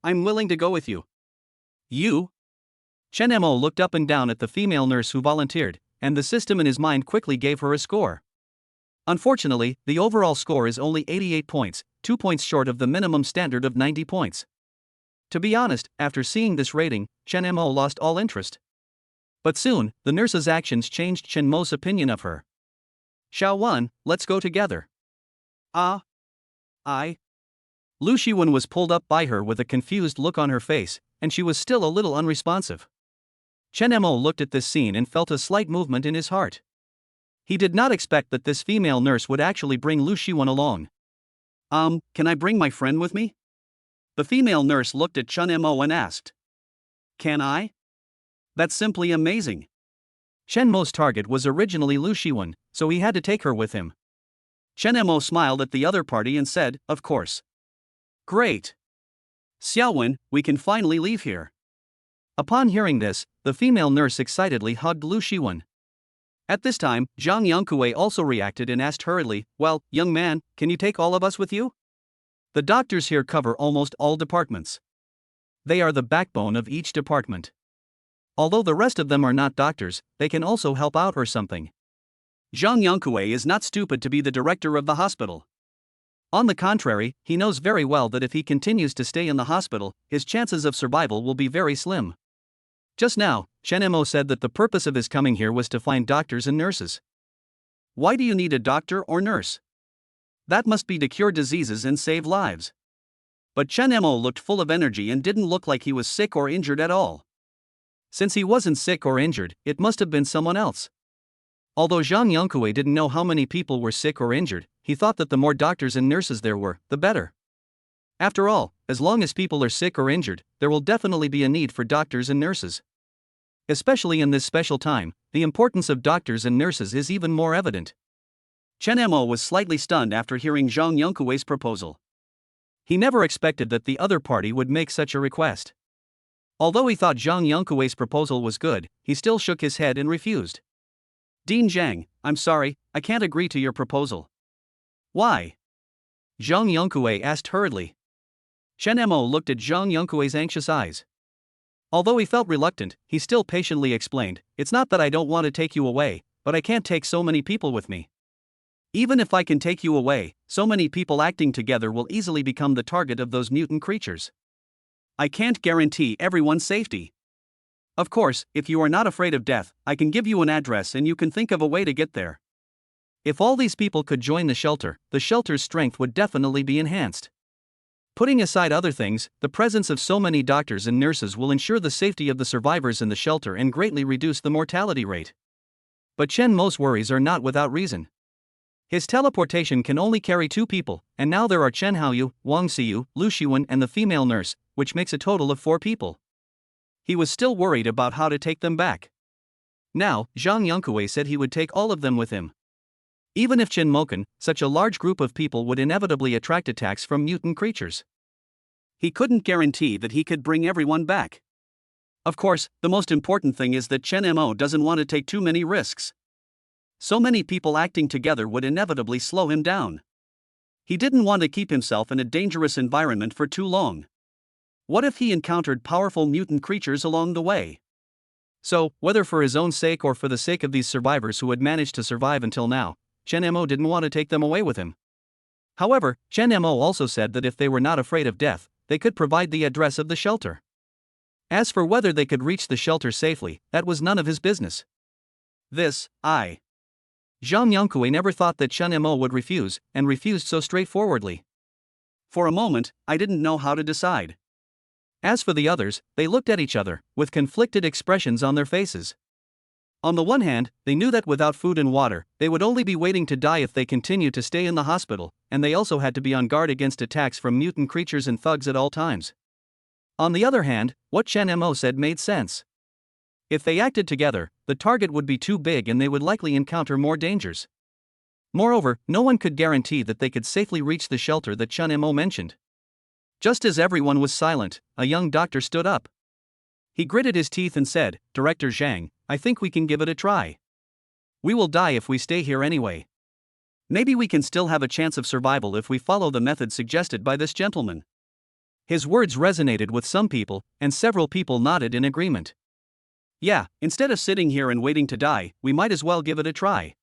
willing to go with you. You? Chen Mo looked up and down at the female nurse who volunteered, and the system in his mind quickly gave her a score. Unfortunately, the overall score is only 88 points, 2 points short of the minimum standard of 90 points. To be honest, after seeing this rating, Chen Mo lost all interest. But soon, the nurse's actions changed Chen Mo's opinion of her. Xiao Wan, let's go together. Lu Shiwen was pulled up by her with a confused look on her face, and she was still a little unresponsive. Chen Mo looked at this scene and felt a slight movement in his heart. He did not expect that this female nurse would actually bring Lu Shiwen along. Can I bring my friend with me? The female nurse looked at Chen Mo and asked. Can I? That's simply amazing. Chen Mo's target was originally Lu Shiwen, so he had to take her with him. Chen Mo smiled at the other party and said, of course. Great. Xiaowen, we can finally leave here. Upon hearing this, the female nurse excitedly hugged Lu Shiwen. At this time, Zhang Yongkue also reacted and asked hurriedly, well, young man, can you take all of us with you? The doctors here cover almost all departments. They are the backbone of each department. Although the rest of them are not doctors, they can also help out or something. Zhang Yongkue is not stupid to be the director of the hospital. On the contrary, he knows very well that if he continues to stay in the hospital, his chances of survival will be very slim. Just now, Chen Mo said that the purpose of his coming here was to find doctors and nurses. Why do you need a doctor or nurse? That must be to cure diseases and save lives. But Chen Mo looked full of energy and didn't look like he was sick or injured at all. Since he wasn't sick or injured, it must have been someone else. Although Zhang Yongkue didn't know how many people were sick or injured, he thought that the more doctors and nurses there were, the better. After all, as long as people are sick or injured, there will definitely be a need for doctors and nurses. Especially in this special time, the importance of doctors and nurses is even more evident. Chen Mo was slightly stunned after hearing Zhang Yongkue's proposal. He never expected that the other party would make such a request. Although he thought Zhang Yongkue's proposal was good, he still shook his head and refused. Dean Zhang, I'm sorry, I can't agree to your proposal. Why? Zhang Yongkue asked hurriedly. Chen Mo looked at Zhang Yongkue's anxious eyes. Although he felt reluctant, he still patiently explained, it's not that I don't want to take you away, but I can't take so many people with me. Even if I can take you away, so many people acting together will easily become the target of those mutant creatures. I can't guarantee everyone's safety. Of course, if you are not afraid of death, I can give you an address and you can think of a way to get there. If all these people could join the shelter's strength would definitely be enhanced. Putting aside other things, the presence of so many doctors and nurses will ensure the safety of the survivors in the shelter and greatly reduce the mortality rate. But Chen Mo's worries are not without reason. His teleportation can only carry 2 people, and now there are Chen Haoyu, Wang Xiyu, Lu Shiwen and the female nurse, which makes a total of 4 people. He was still worried about how to take them back. Now, Zhang Yongkue said he would take all of them with him. Even if Chen Moken, such a large group of people would inevitably attract attacks from mutant creatures. He couldn't guarantee that he could bring everyone back. Of course, the most important thing is that Chen Mo doesn't want to take too many risks. So many people acting together would inevitably slow him down. He didn't want to keep himself in a dangerous environment for too long. What if he encountered powerful mutant creatures along the way? So, whether for his own sake or for the sake of these survivors who had managed to survive until now, Chen Mo didn't want to take them away with him. However, Chen Mo also said that if they were not afraid of death, they could provide the address of the shelter. As for whether they could reach the shelter safely, that was none of his business. Zhang Yongkue never thought that Chen Mo would refuse, and refused so straightforwardly. For a moment, I didn't know how to decide. As for the others, they looked at each other, with conflicted expressions on their faces. On the one hand, they knew that without food and water, they would only be waiting to die if they continued to stay in the hospital, and they also had to be on guard against attacks from mutant creatures and thugs at all times. On the other hand, what Chen Mo said made sense. If they acted together, the target would be too big and they would likely encounter more dangers. Moreover, no one could guarantee that they could safely reach the shelter that Chun Mo mentioned. Just as everyone was silent, a young doctor stood up. He gritted his teeth and said, "Director Zhang, I think we can give it a try. We will die if we stay here anyway. Maybe we can still have a chance of survival if we follow the method suggested by this gentleman." His words resonated with some people, and several people nodded in agreement. "Yeah, instead of sitting here and waiting to die, we might as well give it a try.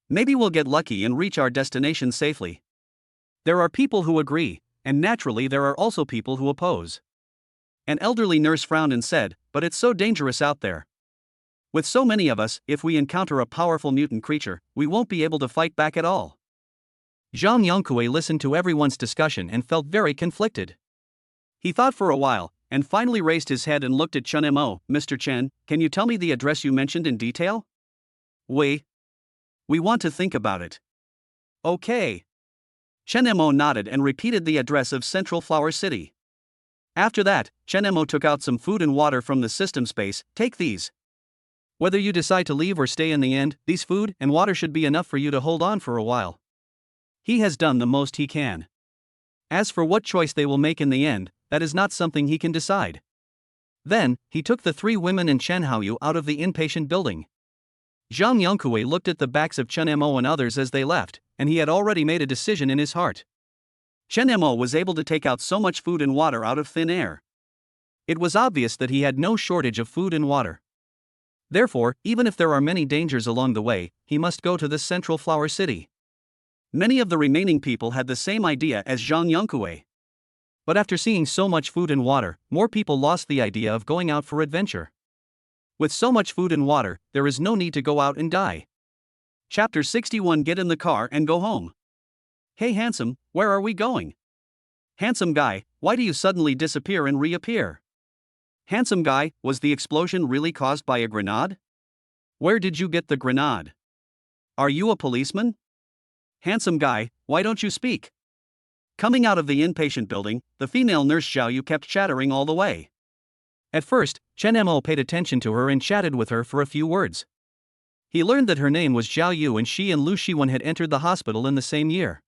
Maybe we'll get lucky and reach our destination safely." There are people who agree, and naturally there are also people who oppose. An elderly nurse frowned and said, "But it's so dangerous out there. With so many of us, if we encounter a powerful mutant creature, we won't be able to fight back at all." Zhang Yongkui listened to everyone's discussion and felt very conflicted. He thought for a while, and finally raised his head and looked at Chun Mo. "Mr. Chen, can you tell me the address you mentioned in detail?" We want to think about it." "Okay." Chen Mo nodded and repeated the address of Central Flower City. After that, Chen Mo took out some food and water from the system space. "Take these. Whether you decide to leave or stay in the end, these food and water should be enough for you to hold on for a while." He has done the most he can. As for what choice they will make in the end, that is not something he can decide. Then, he took the 3 women and Chen Haoyu out of the inpatient building. Zhang Yongkui looked at the backs of Chen Mo and others as they left, and he had already made a decision in his heart. Chen Mo was able to take out so much food and water out of thin air. It was obvious that he had no shortage of food and water. Therefore, even if there are many dangers along the way, he must go to the Central Flower City. Many of the remaining people had the same idea as Zhang Yongkui. But after seeing so much food and water, more people lost the idea of going out for adventure. With so much food and water, there is no need to go out and die. Chapter 61. Get in the car and go home. "Hey handsome, where are we going?" "Handsome guy, why do you suddenly disappear and reappear?" "Handsome guy, was the explosion really caused by a grenade? Where did you get the grenade? Are you a policeman?" "Handsome guy, why don't you speak?" Coming out of the inpatient building, the female nurse Xiao Yu kept chattering all the way. At first, Chen Mo paid attention to her and chatted with her for a few words. He learned that her name was Xiao Yu and she and Lu Shiwen had entered the hospital in the same year.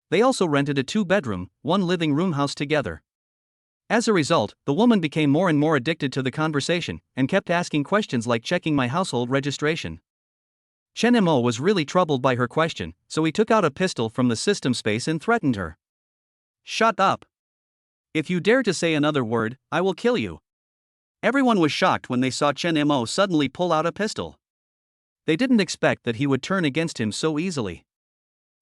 They also rented a 2-bedroom, 1 living room house together. As a result, the woman became more and more addicted to the conversation, and kept asking questions like checking my household registration. Chen Mo was really troubled by her question, so he took out a pistol from the system space and threatened her. "Shut up. If you dare to say another word, I will kill you." Everyone was shocked when they saw Chen Mo suddenly pull out a pistol. They didn't expect that he would turn against him so easily.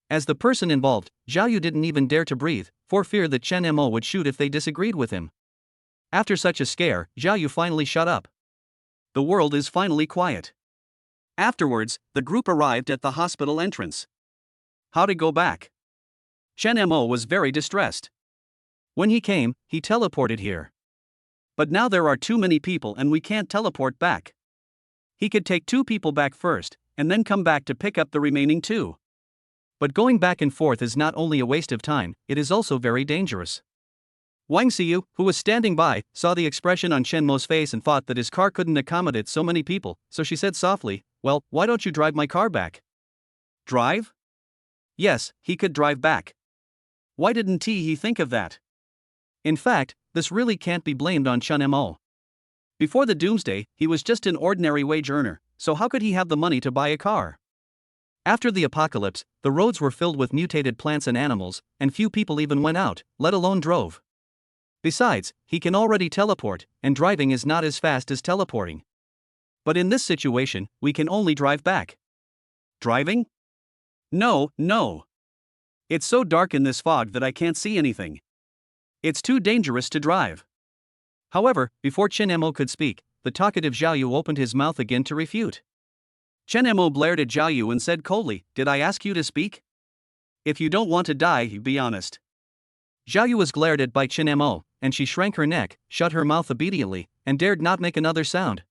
As the person involved, Xiao Yu didn't even dare to breathe, for fear that Chen Mo would shoot if they disagreed with him. After such a scare, Xiao Yu finally shut up. The world is finally quiet. Afterwards, the group arrived at the hospital entrance. How to go back? Chen Mo was very distressed. When he came, he teleported here. But now there are too many people and we can't teleport back. He could take 2 people back first, and then come back to pick up the remaining 2. But going back and forth is not only a waste of time, it is also very dangerous. Wang Xiyu, who was standing by, saw the expression on Chen Mo's face and thought that his car couldn't accommodate so many people, so she said softly, "Well, why don't you drive my car back?" Drive? Yes, he could drive back. Why didn't he think of that? In fact, this really can't be blamed on Chen Mo. Before the doomsday, he was just an ordinary wage earner, so how could he have the money to buy a car? After the apocalypse, the roads were filled with mutated plants and animals, and few people even went out, let alone drove. Besides, he can already teleport, and driving is not as fast as teleporting. But in this situation, we can only drive back. Driving? No. It's so dark in this fog that I can't see anything. It's too dangerous to drive. However, before Chen Mo could speak, the talkative Xiao Yu opened his mouth again to refute. Chen Mo blared at Xiao Yu and said coldly, "Did I ask you to speak? If you don't want to die, be honest." Xiao Yu was glared at by Chen Mo, and she shrank her neck, shut her mouth obediently, and dared not make another sound.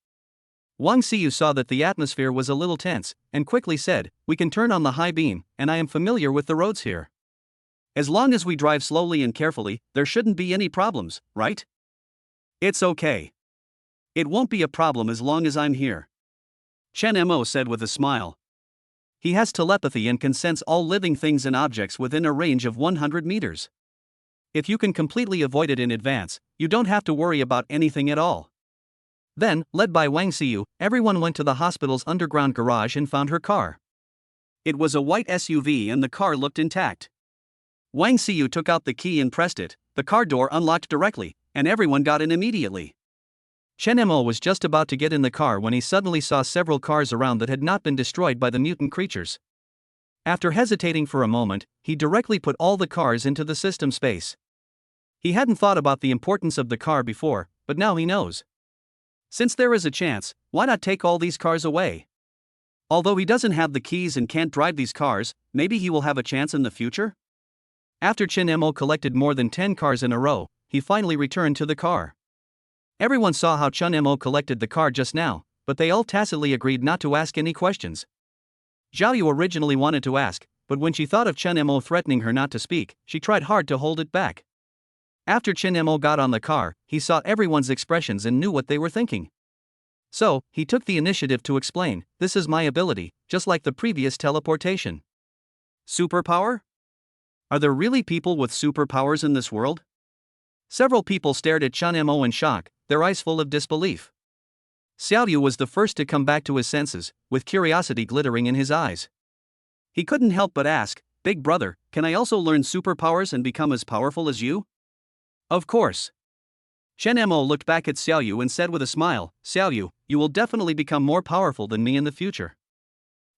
Wang Xiyu saw that the atmosphere was a little tense, and quickly said, "We can turn on the high beam, and I am familiar with the roads here. As long as we drive slowly and carefully, there shouldn't be any problems, right?" "It's okay. It won't be a problem as long as I'm here," Chen Mo said with a smile. He has telepathy and can sense all living things and objects within a range of 100 meters. If you can completely avoid it in advance, you don't have to worry about anything at all. Then, led by Wang Xiyu, everyone went to the hospital's underground garage and found her car. It was a white SUV and the car looked intact. Wang Xiyu took out the key and pressed it, the car door unlocked directly, and everyone got in immediately. Chen Mo was just about to get in the car when he suddenly saw several cars around that had not been destroyed by the mutant creatures. After hesitating for a moment, he directly put all the cars into the system space. He hadn't thought about the importance of the car before, but now he knows. Since there is a chance, why not take all these cars away? Although he doesn't have the keys and can't drive these cars, maybe he will have a chance in the future? After Chen Mo collected more than 10 cars in a row, he finally returned to the car. Everyone saw how Chen Mo collected the car just now, but they all tacitly agreed not to ask any questions. Zhao Yu originally wanted to ask, but when she thought of Chen Mo threatening her not to speak, she tried hard to hold it back. After Chen Mo got on the car, he saw everyone's expressions and knew what they were thinking. So, he took the initiative to explain, "This is my ability, just like the previous teleportation." Superpower? Are there really people with superpowers in this world? Several people stared at Chen Mo in shock, their eyes full of disbelief. Xiao Yu was the first to come back to his senses, with curiosity glittering in his eyes. He couldn't help but ask, "Big brother, can I also learn superpowers and become as powerful as you?" "Of course." Chen Mo looked back at Xiao Yu and said with a smile, "Xiao Yu, you will definitely become more powerful than me in the future."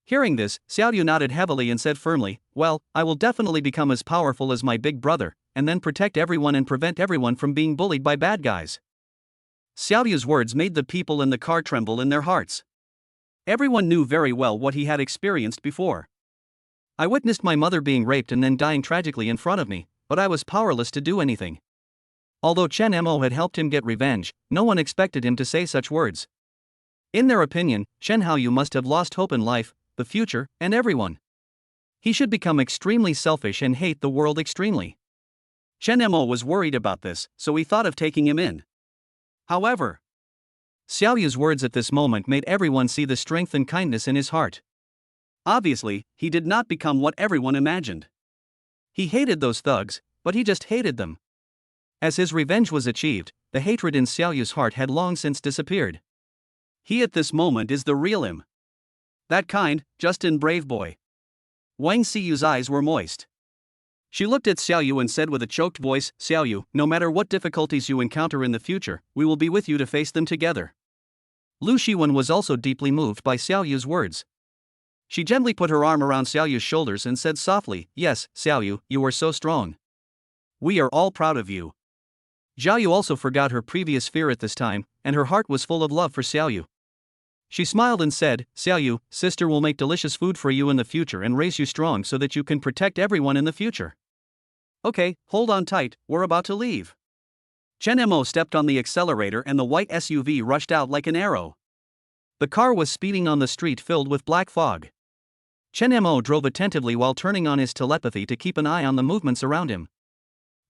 Hearing this, Xiao Yu nodded heavily and said firmly, "Well, I will definitely become as powerful as my big brother, and then protect everyone and prevent everyone from being bullied by bad guys." Xiao Yu's words made the people in the car tremble in their hearts. Everyone knew very well what he had experienced before. "I witnessed my mother being raped and then dying tragically in front of me, but I was powerless to do anything." Although Chen Mo had helped him get revenge, no one expected him to say such words. In their opinion, Chen Haoyu must have lost hope in life, the future, and everyone. He should become extremely selfish and hate the world extremely. Chen Mo was worried about this, so he thought of taking him in. However, Xiao Yu's words at this moment made everyone see the strength and kindness in his heart. Obviously, he did not become what everyone imagined. He hated those thugs, but he just hated them. As his revenge was achieved, the hatred in Xiao Yu's heart had long since disappeared. He at this moment is the real him. That kind, just and brave boy. Wang Xiyu's eyes were moist. She looked at Xiao Yu and said with a choked voice, "Xiao Yu, no matter what difficulties you encounter in the future, we will be with you to face them together." Lu Shiwen was also deeply moved by Xiao Yu's words. She gently put her arm around Xiao Yu's shoulders and said softly, "Yes, Xiao Yu, you are so strong. We are all proud of you." Zhao Yu also forgot her previous fear at this time, and her heart was full of love for Xiao Yu. She smiled and said, "Xiao Yu, sister will make delicious food for you in the future and raise you strong so that you can protect everyone in the future." "Okay, hold on tight, we're about to leave." Chen Mo stepped on the accelerator and the white SUV rushed out like an arrow. The car was speeding on the street filled with black fog. Chen Mo drove attentively while turning on his telepathy to keep an eye on the movements around him.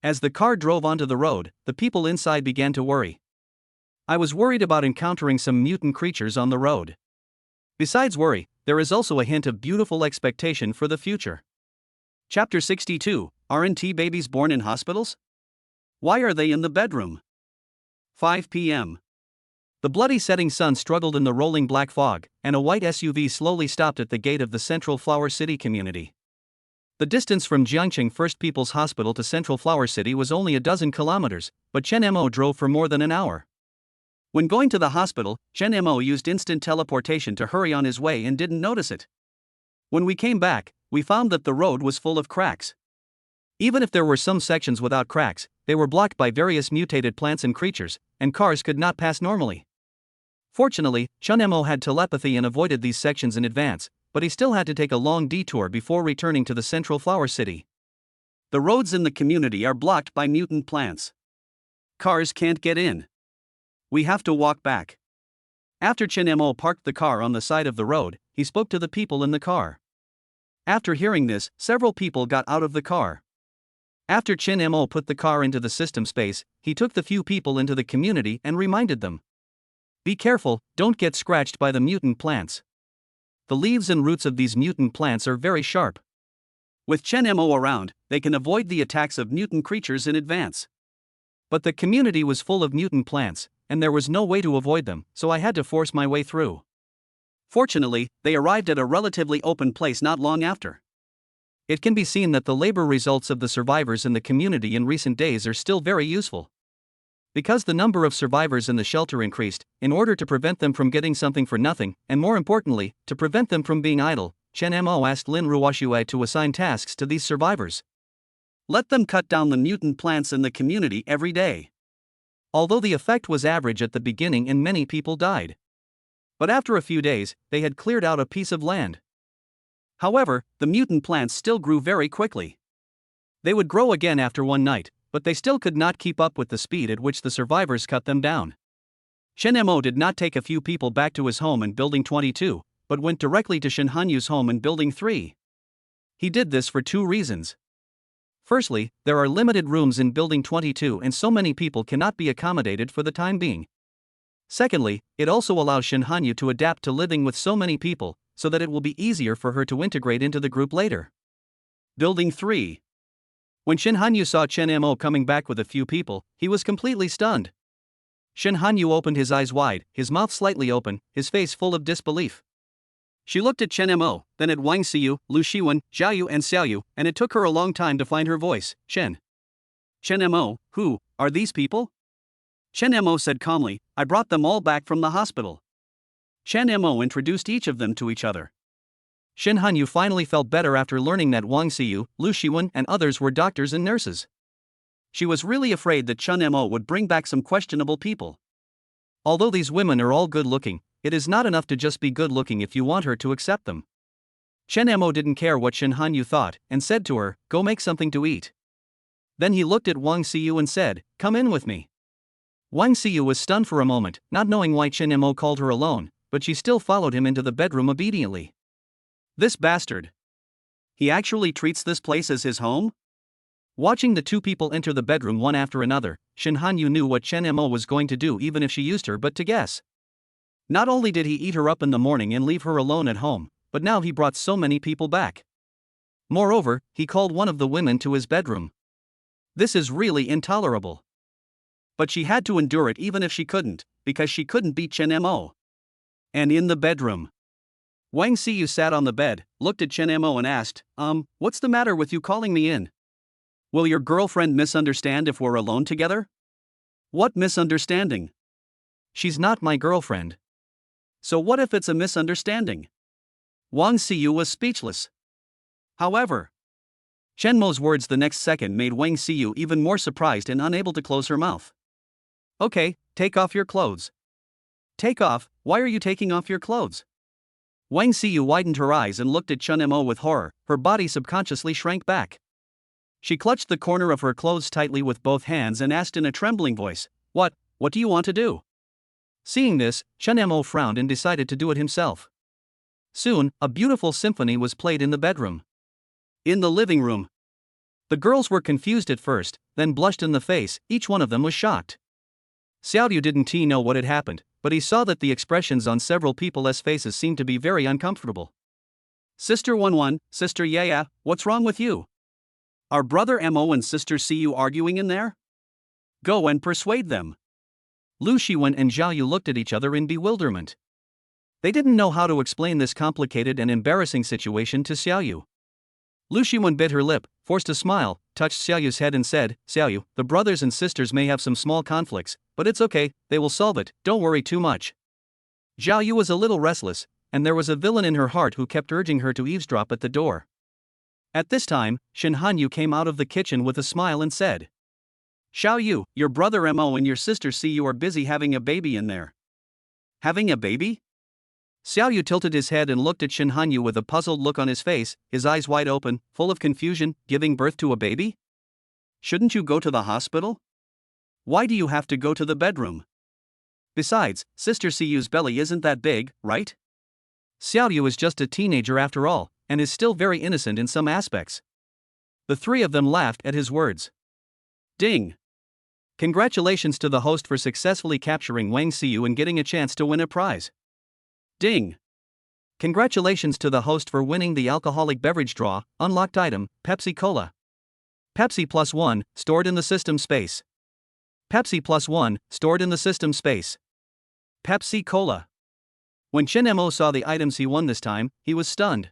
As the car drove onto the road, the people inside began to worry. "I was worried about encountering some mutant creatures on the road." Besides worry, there is also a hint of beautiful expectation for the future. Chapter 62, Aren't babies born in hospitals? Why are they in the bedroom? 5 p.m. The bloody setting sun struggled in the rolling black fog, and a white SUV slowly stopped at the gate of the Central Flower City community. The distance from Jiangcheng First People's Hospital to Central Flower City was only a dozen kilometers, but Chen Mo drove for more than an hour. When going to the hospital, Chen Mo used instant teleportation to hurry on his way and didn't notice it. When we came back, we found that the road was full of cracks. Even if there were some sections without cracks, they were blocked by various mutated plants and creatures, and cars could not pass normally. Fortunately, Chen Mo had telepathy and avoided these sections in advance, but he still had to take a long detour before returning to the Central Flower City. The roads in the community are blocked by mutant plants. Cars can't get in. We have to walk back. After Chen Mo parked the car on the side of the road, he spoke to the people in the car. After hearing this, several people got out of the car. After Chen Mo put the car into the system space, he took the few people into the community and reminded them. "Be careful, don't get scratched by the mutant plants." the leaves and roots of these mutant plants are very sharp. With Chen Mo around, they can avoid the attacks of mutant creatures in advance. But the community was full of mutant plants, and there was no way to avoid them, so I had to force my way through. Fortunately, they arrived at a relatively open place not long after. It can be seen that the labor results of the survivors in the community in recent days are still very useful. Because the number of survivors in the shelter increased, in order to prevent them from getting something for nothing, and more importantly, to prevent them from being idle, Chen Mo asked Lin Ruoxue to assign tasks to these survivors. Let them cut down the mutant plants in the community every day. Although the effect was average at the beginning and many people died. But after a few days, they had cleared out a piece of land. However, the mutant plants still grew very quickly. They would grow again after one night, but they still could not keep up with the speed at which the survivors cut them down. Shen Mo did not take a few people back to his home in Building 22, but went directly to Shen Hanyu's home in Building 3. He did this for two reasons. Firstly, there are limited rooms in Building 22 and so many people cannot be accommodated for the time being. Secondly, it also allows Shen Hanyu to adapt to living with so many people, so that it will be easier for her to integrate into the group later. Building 3. When Shen Hanyu saw Chen Mo coming back with a few people, he was completely stunned. Shen Hanyu opened his eyes wide, his mouth slightly open, his face full of disbelief. She looked at Chen Mo, then at Wang Xiyu, Lu Shiwen, Zhao Yu and Xiao Yu, and it took her a long time to find her voice. Chen Mo, who are these people? Chen Mo said calmly, I brought them all back from the hospital. Chen Mo introduced each of them to each other. Shen Hanyu finally felt better after learning that Wang Xiyu, Lu Shiwen and others were doctors and nurses. She was really afraid that Chen Mo would bring back some questionable people. Although these women are all good looking, it is not enough to just be good looking if you want her to accept them. Chen Mo didn't care what Shen Hanyu thought, and said to her, go make something to eat. Then he looked at Wang Xiyu and said, come in with me. Wang Xiyu was stunned for a moment, not knowing why Chen Mo called her alone, but she still followed him into the bedroom obediently. This bastard. He actually treats this place as his home? Watching the two people enter the bedroom one after another, Shen Hanyu knew what Chen Mo was going to do even if she used her but to guess. Not only did he eat her up in the morning and leave her alone at home, but now he brought so many people back. Moreover, he called one of the women to his bedroom. This is really intolerable. But she had to endure it even if she couldn't, because she couldn't beat Chen Mo. And in the bedroom, Wang Xiyu sat on the bed, looked at Chen Mo and asked, what's the matter with you calling me in? Will your girlfriend misunderstand if we're alone together? What misunderstanding? She's not my girlfriend. So what if it's a misunderstanding? Wang Xiyu was speechless. However, Chen Mo's words the next second made Wang Xiyu even more surprised and unable to close her mouth. Okay, take off your clothes. Take off? Why are you taking off your clothes? Wang Xiyu widened her eyes and looked at Chen Mo with horror, her body subconsciously shrank back. She clutched the corner of her clothes tightly with both hands and asked in a trembling voice, What do you want to do? Seeing this, Chen Mo frowned and decided to do it himself. Soon, a beautiful symphony was played in the bedroom. In the living room, the girls were confused at first, then blushed in the face, each one of them was shocked. Xiao Yu didn't know what had happened, but he saw that the expressions on several people's faces seemed to be very uncomfortable. Sister Wanwan, Sister Yaya, what's wrong with you? Are Brother Mo and Sister Siyu arguing in there? Go and persuade them. Lu Shiwen and Zhao Yu looked at each other in bewilderment. They didn't know how to explain this complicated and embarrassing situation to Xiao Yu. Lu Shiwen bit her lip, forced a smile, touched Xiao Yu's head and said, Xiao Yu, the brothers and sisters may have some small conflicts, but it's okay, they will solve it, don't worry too much. Zhao Yu was a little restless, and there was a villain in her heart who kept urging her to eavesdrop at the door. At this time, Shen Hanyu came out of the kitchen with a smile and said, Xiao Yu, your brother Mo and your sister Siyu are busy having a baby in there. Having a baby? Xiao Yu tilted his head and looked at Shen Hanyu with a puzzled look on his face, his eyes wide open, full of confusion, giving birth to a baby? Shouldn't you go to the hospital? Why do you have to go to the bedroom? Besides, Sister Siyu's belly isn't that big, right? Xiao Yu is just a teenager after all, and is still very innocent in some aspects. The three of them laughed at his words. Ding! Congratulations to the host for successfully capturing Wang Xiyu and getting a chance to win a prize. Ding! Congratulations to the host for winning the alcoholic beverage draw. Unlocked item, Pepsi Cola. Pepsi +1, stored in the system space. Pepsi +1, stored in the system space. Pepsi Cola. When Chen Mo saw the items he won this time, he was stunned.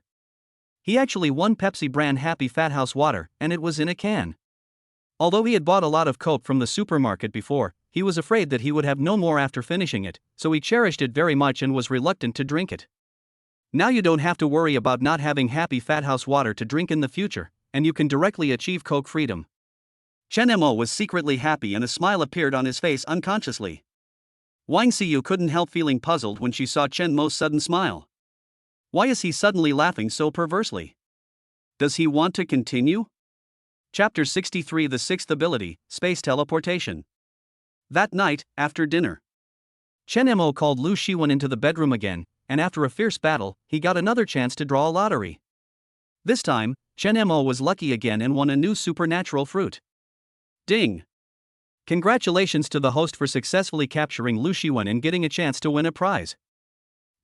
He actually won Pepsi brand Happy Fat House water, and it was in a can. Although he had bought a lot of Coke from the supermarket before, he was afraid that he would have no more after finishing it, so he cherished it very much and was reluctant to drink it. Now you don't have to worry about not having Happy Fat House water to drink in the future, and you can directly achieve Coke freedom. Chen Mo was secretly happy and a smile appeared on his face unconsciously. Wang Xiyu couldn't help feeling puzzled when she saw Chen Mo's sudden smile. Why is he suddenly laughing so perversely? Does he want to continue? Chapter 63 The Sixth Ability, Space Teleportation. That night, after dinner, Chen Mo called Lu Shiwen into the bedroom again, and after a fierce battle, he got another chance to draw a lottery. This time, Chen Mo was lucky again and won a new supernatural fruit. Ding! Congratulations to the host for successfully capturing Lu Shiwen and getting a chance to win a prize.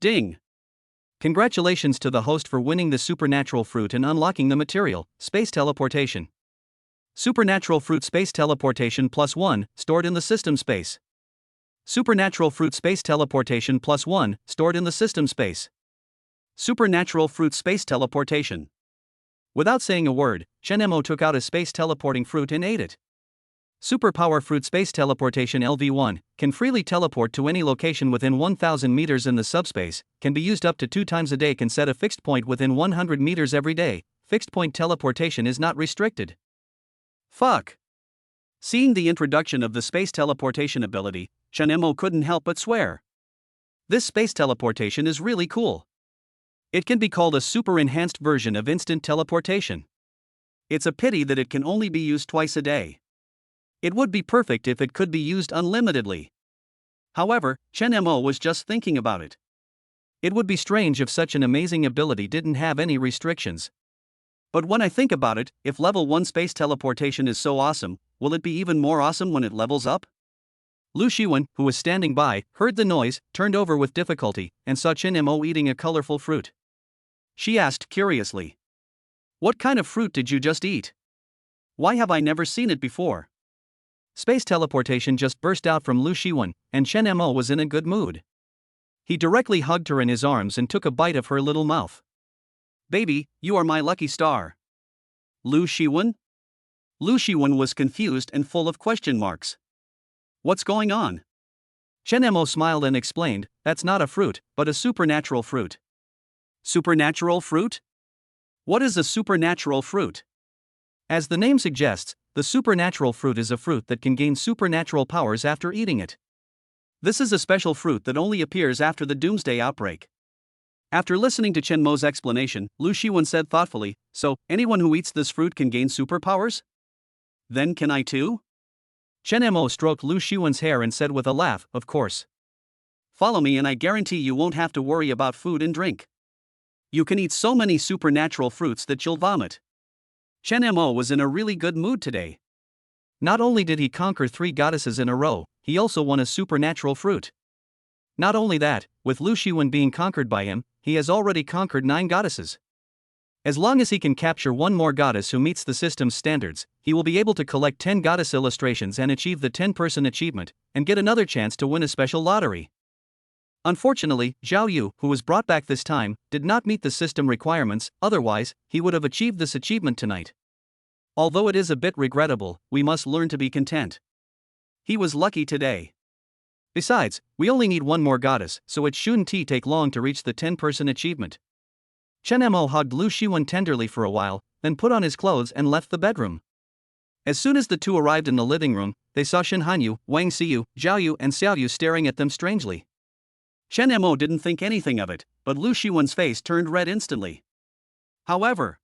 Ding! Congratulations to the host for winning the supernatural fruit and unlocking the material, space teleportation. Supernatural fruit space teleportation +1, stored in the system space. Supernatural fruit space teleportation +1, stored in the system space. Supernatural fruit space teleportation. Without saying a word, Chen Mo took out a space teleporting fruit and ate it. Superpower fruit space teleportation LV1 can freely teleport to any location within 1000 meters in the subspace, can be used up to 2 times a day, can set a fixed point within 100 meters every day. Fixed point teleportation is not restricted. Fuck. Seeing the introduction of the space teleportation ability, Chen Mo couldn't help but swear. This space teleportation is really cool. It can be called a super enhanced version of instant teleportation. It's a pity that it can only be used twice a day. It would be perfect if it could be used unlimitedly. However, Chen Mo was just thinking about it. It would be strange if such an amazing ability didn't have any restrictions. But when I think about it, if level 1 space teleportation is so awesome, will it be even more awesome when it levels up? Lu Shiwen, who was standing by, heard the noise, turned over with difficulty, and saw Chen Mo eating a colorful fruit. She asked curiously, "What kind of fruit did you just eat? Why have I never seen it before?" Space teleportation just burst out from Lu Shiwen, and Chen Mo was in a good mood. He directly hugged her in his arms and took a bite of her little mouth. "Baby, you are my lucky star." Lu Shiwen? Lu Shiwen was confused and full of question marks. What's going on? Chen Mo smiled and explained, "That's not a fruit, but a supernatural fruit." Supernatural fruit? What is a supernatural fruit? As the name suggests, the supernatural fruit is a fruit that can gain supernatural powers after eating it. This is a special fruit that only appears after the doomsday outbreak. After listening to Chen Mo's explanation, Lu Shiwen said thoughtfully, "So, anyone who eats this fruit can gain superpowers? Then can I too?" Chen Mo stroked Lu Shiwen's hair and said with a laugh, "Of course. Follow me and I guarantee you won't have to worry about food and drink. You can eat so many supernatural fruits that you'll vomit." Chen Mo was in a really good mood today. Not only did he conquer 3 goddesses in a row, he also won a supernatural fruit. Not only that, with Lu Shiwen being conquered by him, he has already conquered 9 goddesses. As long as he can capture one more goddess who meets the system's standards, he will be able to collect 10 goddess illustrations and achieve the 10-person achievement, and get another chance to win a special lottery. Unfortunately, Zhao Yu, who was brought back this time, did not meet the system requirements, otherwise, he would have achieved this achievement tonight. Although it is a bit regrettable, we must learn to be content. He was lucky today. Besides, we only need one more goddess, so it shouldn't take long to reach the 10-person achievement. Chen Mo hugged Lu Shiwen tenderly for a while, then put on his clothes and left the bedroom. As soon as the two arrived in the living room, they saw Shen Hanyu, Wang Xiyu, Zhao Yu and Xiao Yu staring at them strangely. Chen Mo didn't think anything of it, but Lu Shiwen's face turned red instantly. However,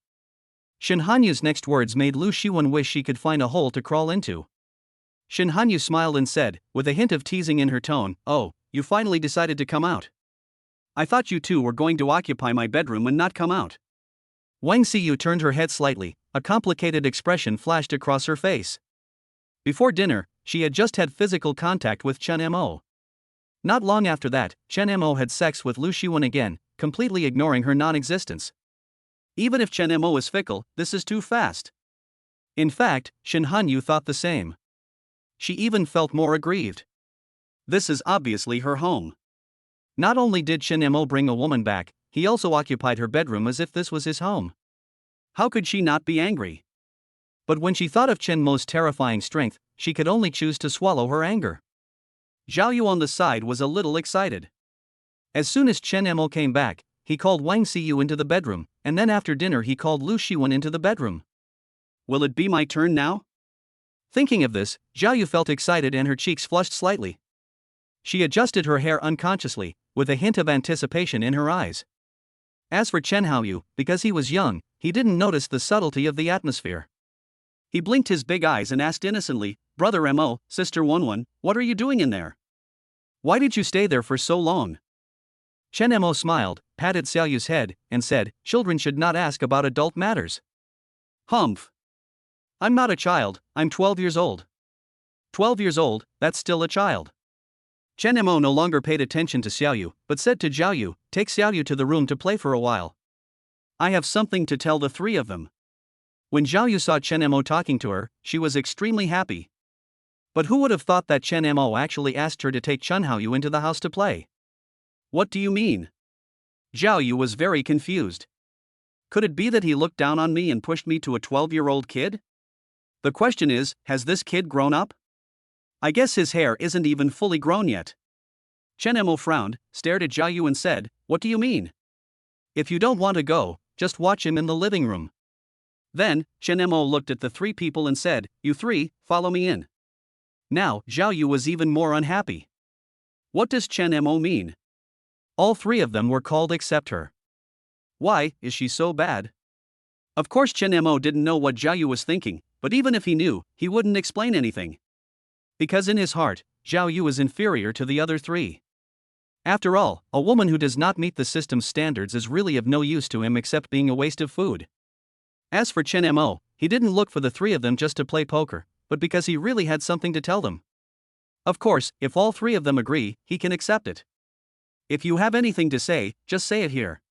Shen Hanyu's next words made Lu Shiwen wish she could find a hole to crawl into. Shen Hanyu smiled and said, with a hint of teasing in her tone, "Oh, you finally decided to come out. I thought you two were going to occupy my bedroom and not come out." Wang Xiyu turned her head slightly, a complicated expression flashed across her face. Before dinner, she had just had physical contact with Chen Mo. Not long after that, Chen Mo had sex with Lu Shiwen again, completely ignoring her non-existence. Even if Chen Mo is fickle, this is too fast. In fact, Shin Hanyu thought the same. She even felt more aggrieved. This is obviously her home. Not only did Shin Mo bring a woman back, he also occupied her bedroom as if this was his home. How could she not be angry? But when she thought of Chen Mo's terrifying strength, she could only choose to swallow her anger. Zhao Yu on the side was a little excited. As soon as Chen Mo came back, he called Wang Xiyu into the bedroom, and then after dinner he called Lu Shiwen into the bedroom. Will it be my turn now? Thinking of this, Zhao Yu felt excited and her cheeks flushed slightly. She adjusted her hair unconsciously, with a hint of anticipation in her eyes. As for Chen Haoyu, because he was young, he didn't notice the subtlety of the atmosphere. He blinked his big eyes and asked innocently, "Brother Mo, Sister Wenwen, what are you doing in there? Why did you stay there for so long?" Chen Mo smiled, patted Xiaoyu's head, and said, "Children should not ask about adult matters." Humph. I'm not a child, I'm 12 years old. 12 years old, that's still a child. Chen Mo no longer paid attention to Xiaoyu, but said to Zhao Yu, "Take Xiaoyu to the room to play for a while. I have something to tell the three of them." When Zhao Yu saw Chen Mo talking to her, she was extremely happy. But who would have thought that Chen Mo actually asked her to take Chen Haoyu into the house to play? What do you mean? Zhao Yu was very confused. Could it be that he looked down on me and pushed me to a 12-year-old kid? The question is, has this kid grown up? I guess his hair isn't even fully grown yet. Chen Mo frowned, stared at Zhao Yu and said, "What do you mean? If you don't want to go, just watch him in the living room." Then, Chen Mo looked at the three people and said, "You three, follow me in." Now, Zhao Yu was even more unhappy. What does Chen Mo mean? All three of them were called except her. Why is she so bad? Of course Chen Mo didn't know what Zhao Yu was thinking, but even if he knew, he wouldn't explain anything. Because in his heart, Zhao Yu is inferior to the other three. After all, a woman who does not meet the system's standards is really of no use to him except being a waste of food. As for Chen Mo, he didn't look for the three of them just to play poker, but because he really had something to tell them. Of course, if all three of them agree, he can accept it. If you have anything to say, just say it here.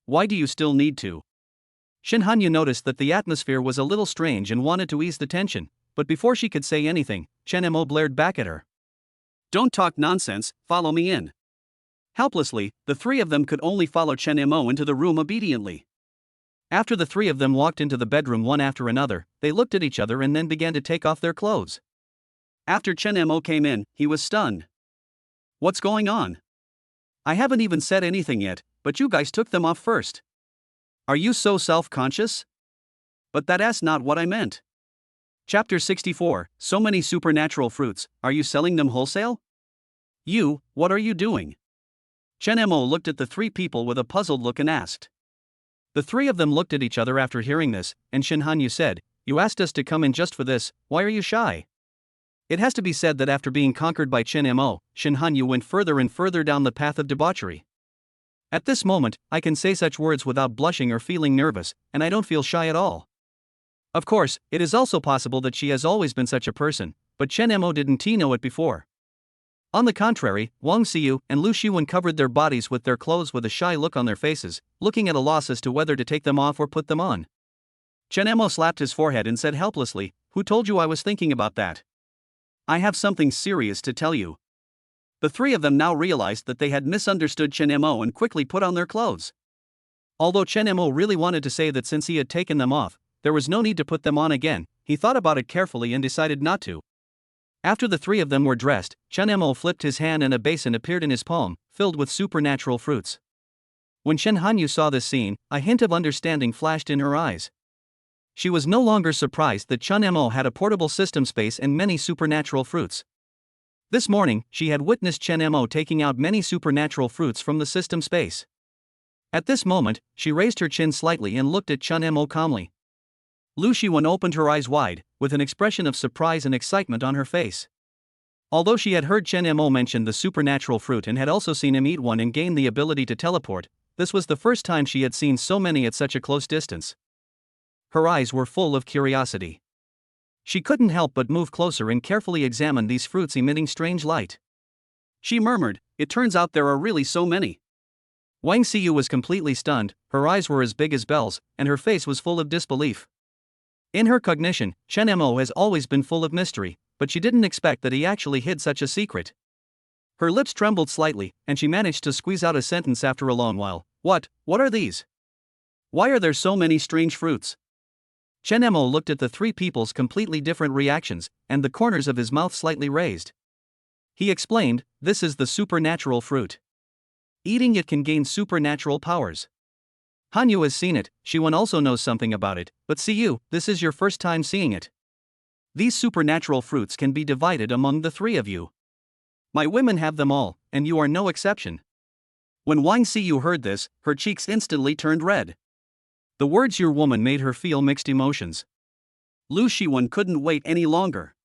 Why do you still need to? Shin Hanyu noticed that the atmosphere was a little strange and wanted to ease the tension, but before she could say anything, Chen Mo blared back at her. "Don't talk nonsense, follow me in." Helplessly, the three of them could only follow Chen Mo into the room obediently. After the three of them walked into the bedroom one after another, they looked at each other and then began to take off their clothes. After Chen Mo came in, he was stunned. "What's going on? I haven't even said anything yet, but you guys took them off first. Are you so self-conscious?" "But that's not what I meant." Chapter 64, So many supernatural fruits, are you selling them wholesale? You, what are you doing? Chen Mo looked at the three people with a puzzled look and asked. The three of them looked at each other after hearing this, and Shin Hanyu said, "You asked us to come in just for this, why are you shy?" It has to be said that after being conquered by Chen Mo, Shin Hanyu went further and further down the path of debauchery. At this moment, I can say such words without blushing or feeling nervous, and I don't feel shy at all. Of course, it is also possible that she has always been such a person, but Chen Mo didn't know it before. On the contrary, Wang Xiyu and Lu Shiwen covered their bodies with their clothes with a shy look on their faces, looking at a loss as to whether to take them off or put them on. Chen Mo slapped his forehead and said helplessly, "Who told you I was thinking about that? I have something serious to tell you." The three of them now realized that they had misunderstood Chen Mo and quickly put on their clothes. Although Chen Mo really wanted to say that since he had taken them off, there was no need to put them on again, he thought about it carefully and decided not to. After the three of them were dressed, Chen Mo flipped his hand and a basin appeared in his palm, filled with supernatural fruits. When Shen Hanyu saw this scene, a hint of understanding flashed in her eyes. She was no longer surprised that Chen Mo had a portable system space and many supernatural fruits. This morning, she had witnessed Chen Mo taking out many supernatural fruits from the system space. At this moment, she raised her chin slightly and looked at Chen Mo calmly. Lu Shiwen opened her eyes wide, with an expression of surprise and excitement on her face. Although she had heard Chen Mo mention the supernatural fruit and had also seen him eat one and gain the ability to teleport, this was the first time she had seen so many at such a close distance. Her eyes were full of curiosity. She couldn't help but move closer and carefully examine these fruits emitting strange light. She murmured, "It turns out there are really so many. Wang Xiyu was completely stunned, her eyes were as big as bells, and her face was full of disbelief. In her cognition, Chen Mo has always been full of mystery, but she didn't expect that he actually hid such a secret. Her lips trembled slightly, and she managed to squeeze out a sentence after a long while. What are these? Why are there so many strange fruits? Chen Mo looked at the three people's completely different reactions, and the corners of his mouth slightly raised. He explained, this is the supernatural fruit. Eating it can gain supernatural powers. Hanyu has seen it, Shiwen also knows something about it, but see you, this is your first time seeing it. These supernatural fruits can be divided among the three of you. My women have them all, and you are no exception. When Wang Xiyu heard this, her cheeks instantly turned red. The words your woman made her feel mixed emotions. Lu Shiwen couldn't wait any longer.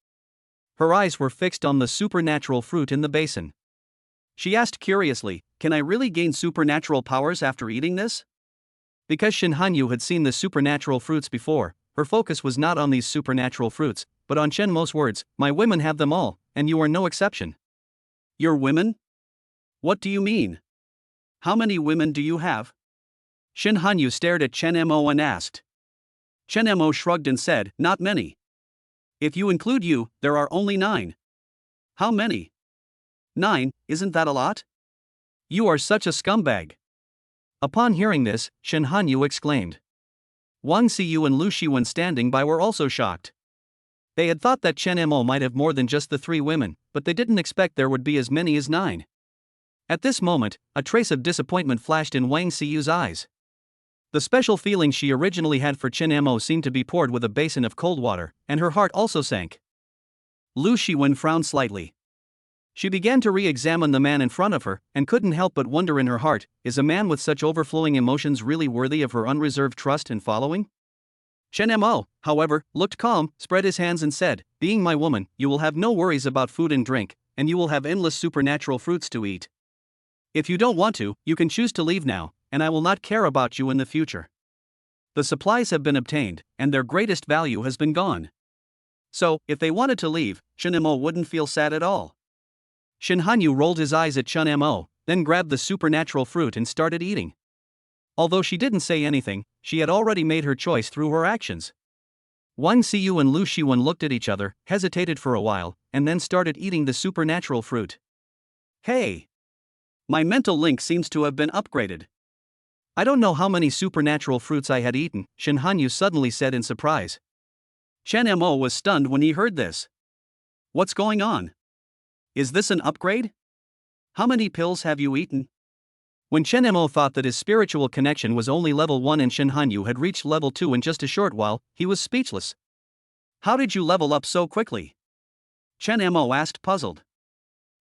Her eyes were fixed on the supernatural fruit in the basin. She asked curiously, can I really gain supernatural powers after eating this? Because Shin Hanyu had seen the supernatural fruits before, her focus was not on these supernatural fruits, but on Chen Mo's words, my women have them all, and you are no exception. Your women? What do you mean? How many women do you have? Shin Hanyu stared at Chen Mo and asked. Chen Mo shrugged and said, not many. If you include you, there are only 9. How many? 9, isn't that a lot? You are such a scumbag. Upon hearing this, Shin Hanyu exclaimed. Wang Xiyu and Lu Shiwen standing by were also shocked. They had thought that Chen Mo might have more than just the 3 women, but they didn't expect there would be as many as 9. At this moment, a trace of disappointment flashed in Wang Xiyu's eyes. The special feeling she originally had for Chen Mo seemed to be poured with a basin of cold water, and her heart also sank. Lu Shiwen frowned slightly. She began to re-examine the man in front of her, and couldn't help but wonder in her heart, is a man with such overflowing emotions really worthy of her unreserved trust and following? Chen Mo, however, looked calm, spread his hands and said, being my woman, you will have no worries about food and drink, and you will have endless supernatural fruits to eat. If you don't want to, you can choose to leave now, and I will not care about you in the future. The supplies have been obtained, and their greatest value has been gone. So, if they wanted to leave, Chen Mo wouldn't feel sad at all. Shin Hanyu rolled his eyes at Chen Mo, then grabbed the supernatural fruit and started eating. Although she didn't say anything, she had already made her choice through her actions. Wang Xiyu and Lu Shiwen looked at each other, hesitated for a while, and then started eating the supernatural fruit. Hey! My mental link seems to have been upgraded. I don't know how many supernatural fruits I had eaten, Shin Hanyu suddenly said in surprise. Chen Mo was stunned when he heard this. What's going on? Is this an upgrade? How many pills have you eaten? When Chen Mo thought that his spiritual connection was only level 1 and Shin Hanyu had reached level 2 in just a short while, he was speechless. How did you level up so quickly? Chen Mo asked, puzzled.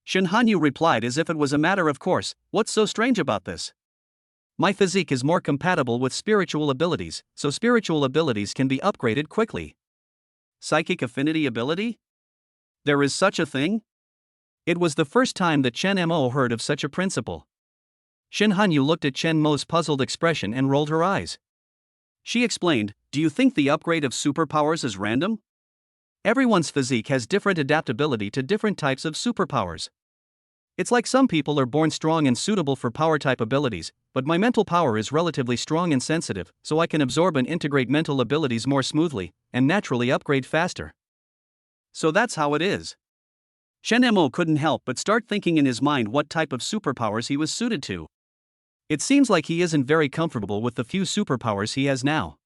Shin Hanyu replied as if it was a matter of course, what's so strange about this? My physique is more compatible with spiritual abilities, so spiritual abilities can be upgraded quickly. Psychic affinity ability? There is such a thing? It was the first time that Chen Mo heard of such a principle. Shin Hanyu looked at Chen Mo's puzzled expression and rolled her eyes. She explained, do you think the upgrade of superpowers is random? Everyone's physique has different adaptability to different types of superpowers. It's like some people are born strong and suitable for power-type abilities, but my mental power is relatively strong and sensitive, so I can absorb and integrate mental abilities more smoothly, and naturally upgrade faster. So that's how it is. Chen Mo couldn't help but start thinking in his mind what type of superpowers he was suited to. It seems like he isn't very comfortable with the few superpowers he has now.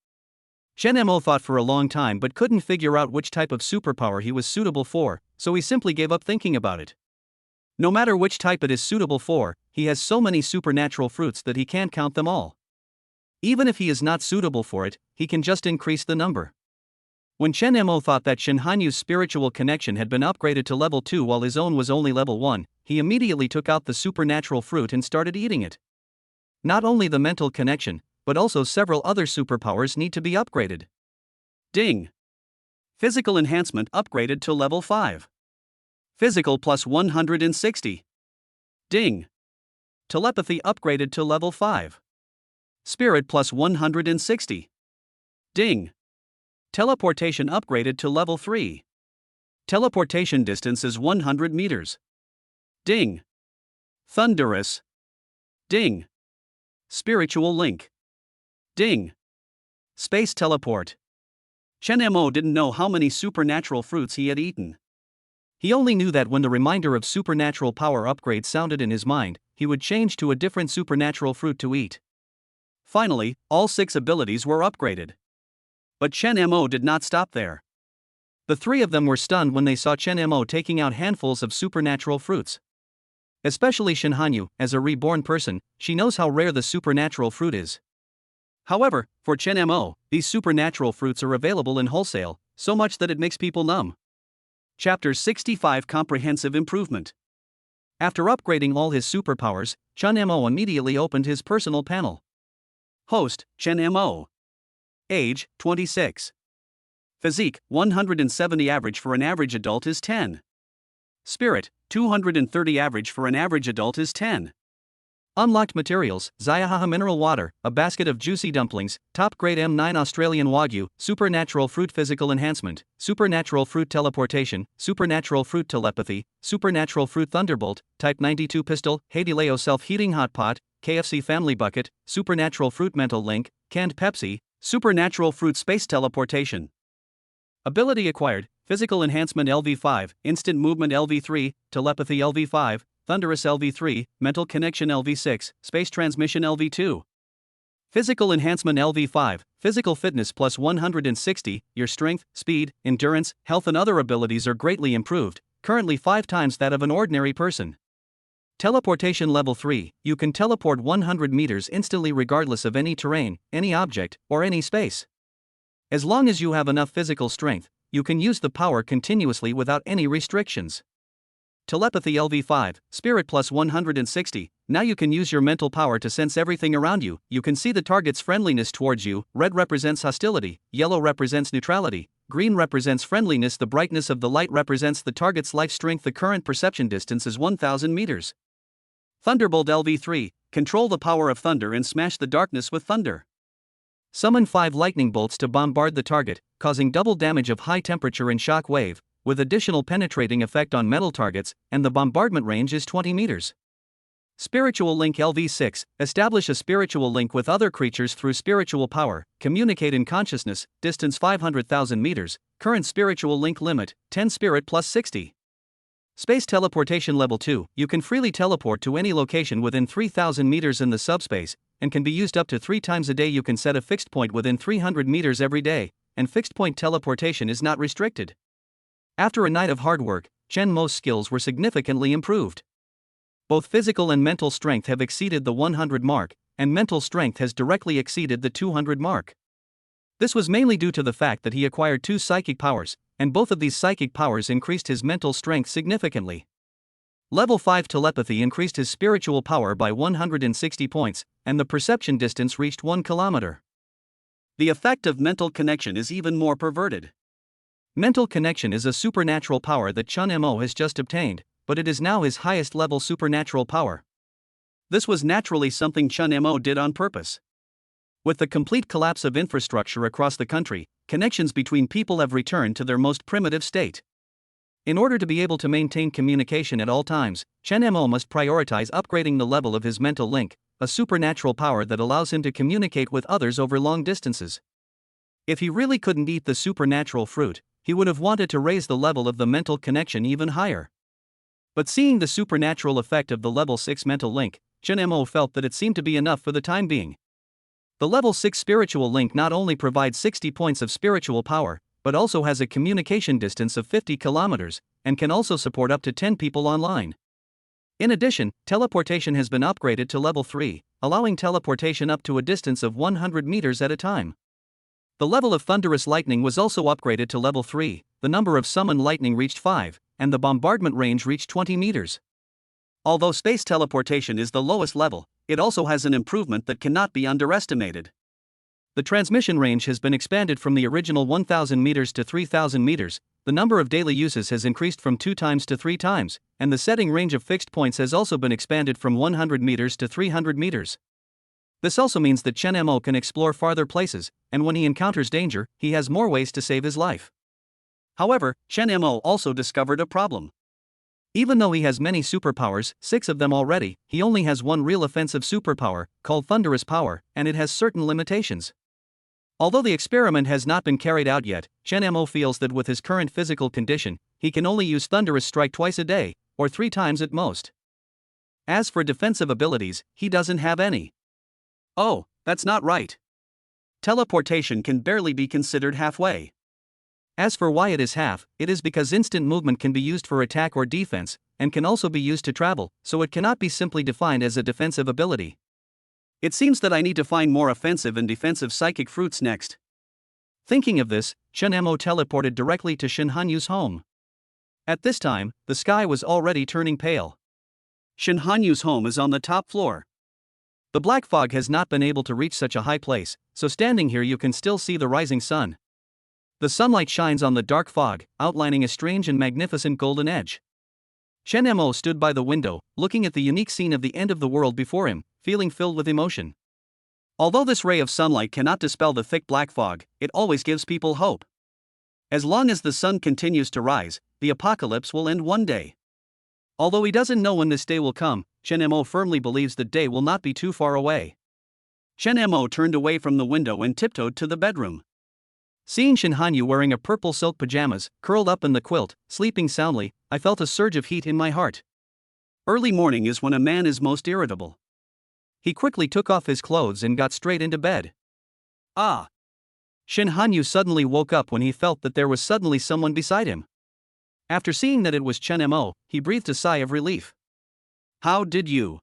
Chen Mo thought for a long time but couldn't figure out which type of superpower he was suitable for, so he simply gave up thinking about it. No matter which type it is suitable for, he has so many supernatural fruits that he can't count them all. Even if he is not suitable for it, he can just increase the number. When Chen Mo thought that Shin Hanyu's spiritual connection had been upgraded to level 2 while his own was only level 1, he immediately took out the supernatural fruit and started eating it. Not only the mental connection, but also several other superpowers need to be upgraded. Ding! Physical enhancement upgraded to level 5. Physical plus 160. Ding! Telepathy upgraded to level 5. Spirit plus 160. Ding! Teleportation upgraded to level 3. Teleportation distance is 100 meters. Ding! Thunderous. Ding! Spiritual link. Ding. Space teleport. Chen Mo didn't know how many supernatural fruits he had eaten. He only knew that when the reminder of supernatural power upgrade sounded in his mind, he would change to a different supernatural fruit to eat. Finally, all 6 abilities were upgraded. But Chen Mo did not stop there. The 3 of them were stunned when they saw Chen Mo taking out handfuls of supernatural fruits. Especially Shen Hanyu, as a reborn person, she knows how rare the supernatural fruit is. However, for Chen Mo, these supernatural fruits are available in wholesale, so much that it makes people numb. Chapter 65 Comprehensive Improvement. After upgrading all his superpowers, Chen Mo immediately opened his personal panel. Host, Chen Mo. Age, 26. Physique, 170 average for an average adult is 10. Spirit, 230 average for an average adult is 10. Unlocked materials: Zayahaha mineral water, a basket of juicy dumplings, top grade M9 Australian Wagyu, supernatural fruit physical enhancement, supernatural fruit teleportation, supernatural fruit telepathy, supernatural fruit thunderbolt, type 92 pistol, Hadileo self-heating hot pot, KFC family bucket, supernatural fruit mental link, canned Pepsi, supernatural fruit space teleportation. Ability acquired: physical enhancement LV5, instant movement LV3, telepathy LV5, thunderous LV3, mental connection LV6, space transmission LV2. Physical enhancement LV5, physical fitness plus 160, your strength, speed, endurance, health and other abilities are greatly improved, currently 5 times that of an ordinary person. Teleportation level 3, you can teleport 100 meters instantly regardless of any terrain, any object, or any space. As long as you have enough physical strength, you can use the power continuously without any restrictions. Telepathy LV5, Spirit plus 160, now you can use your mental power to sense everything around you. You can see the target's friendliness towards you. Red represents hostility, yellow represents neutrality, green represents friendliness, the brightness of the light represents the target's life strength, the current perception distance is 1000 meters. Thunderbolt LV3, control the power of thunder and smash the darkness with thunder. Summon 5 lightning bolts to bombard the target, causing double damage of high temperature and shock wave, with additional penetrating effect on metal targets, and the bombardment range is 20 meters. Spiritual Link LV6, establish a spiritual link with other creatures through spiritual power, communicate in consciousness, distance 500,000 meters, current spiritual link limit, 10 spirit plus 60. Space teleportation level 2, you can freely teleport to any location within 3,000 meters in the subspace, and can be used up to 3 times a day. You can set a fixed point within 300 meters every day, and fixed point teleportation is not restricted. After a night of hard work, Chen Mo's skills were significantly improved. Both physical and mental strength have exceeded the 100 mark, and mental strength has directly exceeded the 200 mark. This was mainly due to the fact that he acquired 2 psychic powers, and both of these psychic powers increased his mental strength significantly. Level 5 telepathy increased his spiritual power by 160 points, and the perception distance reached 1 kilometer. The effect of mental connection is even more perverted. Mental connection is a supernatural power that Chen Mo has just obtained, but it is now his highest level supernatural power. This was naturally something Chen Mo did on purpose. With the complete collapse of infrastructure across the country, connections between people have returned to their most primitive state. In order to be able to maintain communication at all times, Chen Mo must prioritize upgrading the level of his mental link, a supernatural power that allows him to communicate with others over long distances. If he really couldn't eat the supernatural fruit, he would have wanted to raise the level of the mental connection even higher. But seeing the supernatural effect of the level 6 mental link, Chen Mo felt that it seemed to be enough for the time being. The level 6 spiritual link not only provides 60 points of spiritual power, but also has a communication distance of 50 kilometers, and can also support up to 10 people online. In addition, teleportation has been upgraded to level 3, allowing teleportation up to a distance of 100 meters at a time. The level of thunderous lightning was also upgraded to level 3, the number of summoned lightning reached 5, and the bombardment range reached 20 meters. Although space teleportation is the lowest level, it also has an improvement that cannot be underestimated. The transmission range has been expanded from the original 1,000 meters to 3,000 meters, the number of daily uses has increased from 2 times to 3 times, and the setting range of fixed points has also been expanded from 100 meters to 300 meters. This also means that Chen Mo can explore farther places, and when he encounters danger, he has more ways to save his life. However, Chen Mo also discovered a problem. Even though he has many superpowers, 6 of them already, he only has one real offensive superpower, called Thunderous Power, and it has certain limitations. Although the experiment has not been carried out yet, Chen Mo feels that with his current physical condition, he can only use Thunderous Strike twice a day, or 3 times at most. As for defensive abilities, he doesn't have any. Oh, that's not right. Teleportation can barely be considered halfway. As for why it is half, it is because instant movement can be used for attack or defense, and can also be used to travel, so it cannot be simply defined as a defensive ability. It seems that I need to find more offensive and defensive psychic fruits next. Thinking of this, Chen Mo teleported directly to Shin Hanyu's home. At this time, the sky was already turning pale. Shin Hanyu's home is on the top floor. The black fog has not been able to reach such a high place, so standing here you can still see the rising sun. The sunlight shines on the dark fog, outlining a strange and magnificent golden edge. Chen Mo stood by the window, looking at the unique scene of the end of the world before him, feeling filled with emotion. Although this ray of sunlight cannot dispel the thick black fog, it always gives people hope. As long as the sun continues to rise, the apocalypse will end one day. Although he doesn't know when this day will come, Chen Mo firmly believes the day will not be too far away. Chen Mo turned away from the window and tiptoed to the bedroom. Seeing Shin Hanyu wearing a purple silk pajamas, curled up in the quilt, sleeping soundly, I felt a surge of heat in my heart. Early morning is when a man is most irritable. He quickly took off his clothes and got straight into bed. Ah! Shin Hanyu suddenly woke up when he felt that there was suddenly someone beside him. After seeing that it was Chen Mo, he breathed a sigh of relief. How did you?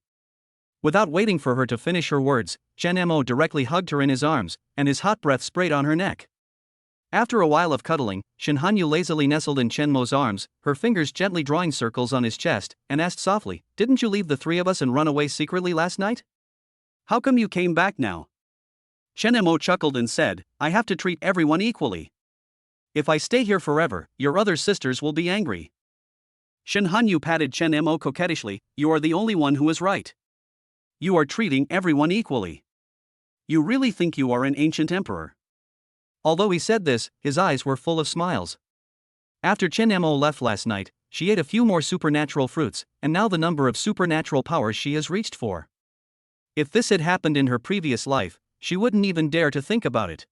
Without waiting for her to finish her words, Chen Mo directly hugged her in his arms, and his hot breath sprayed on her neck. After a while of cuddling, Shin Hanyu lazily nestled in Chen Mo's arms, her fingers gently drawing circles on his chest, and asked softly, "Didn't you leave the 3 of us and run away secretly last night? How come you came back now?" Chen Mo chuckled and said, "I have to treat everyone equally. If I stay here forever, your other sisters will be angry." Shin Hanyu patted Chen Mo coquettishly, "You are the only one who is right. You are treating everyone equally. You really think you are an ancient emperor?" Although he said this, his eyes were full of smiles. After Chen Mo left last night, she ate a few more supernatural fruits, and now the number of supernatural powers she has reached for. If this had happened in her previous life, she wouldn't even dare to think about it.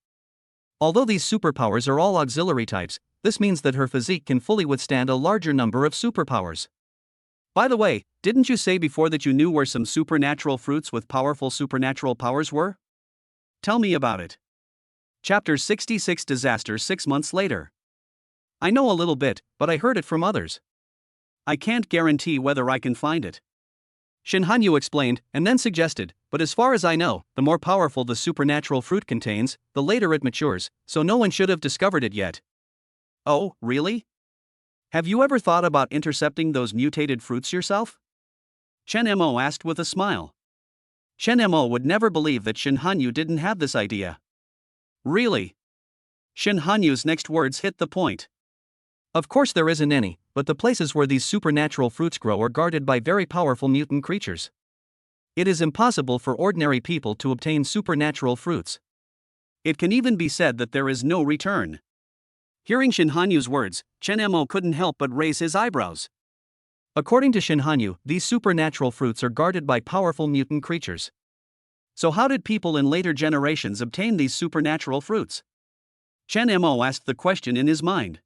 Although these superpowers are all auxiliary types, this means that her physique can fully withstand a larger number of superpowers. By the way, didn't you say before that you knew where some supernatural fruits with powerful supernatural powers were? Tell me about it. Chapter 66 Disaster 6 months later. I know a little bit, but I heard it from others. I can't guarantee whether I can find it. Shin Hanyu explained, and then suggested, but as far as I know, the more powerful the supernatural fruit contains, the later it matures, so no one should have discovered it yet. Oh, really? Have you ever thought about intercepting those mutated fruits yourself? Chen Mo asked with a smile. Chen Mo would never believe that Shin Hanyu didn't have this idea. Really? Shin Hanyu's next words hit the point. Of course there isn't any, but the places where these supernatural fruits grow are guarded by very powerful mutant creatures. It is impossible for ordinary people to obtain supernatural fruits. It can even be said that there is no return. Hearing Shin Hanyu's words, Chen Mo couldn't help but raise his eyebrows. According to Shin Hanyu, these supernatural fruits are guarded by powerful mutant creatures. So how did people in later generations obtain these supernatural fruits? Chen Mo asked the question in his mind.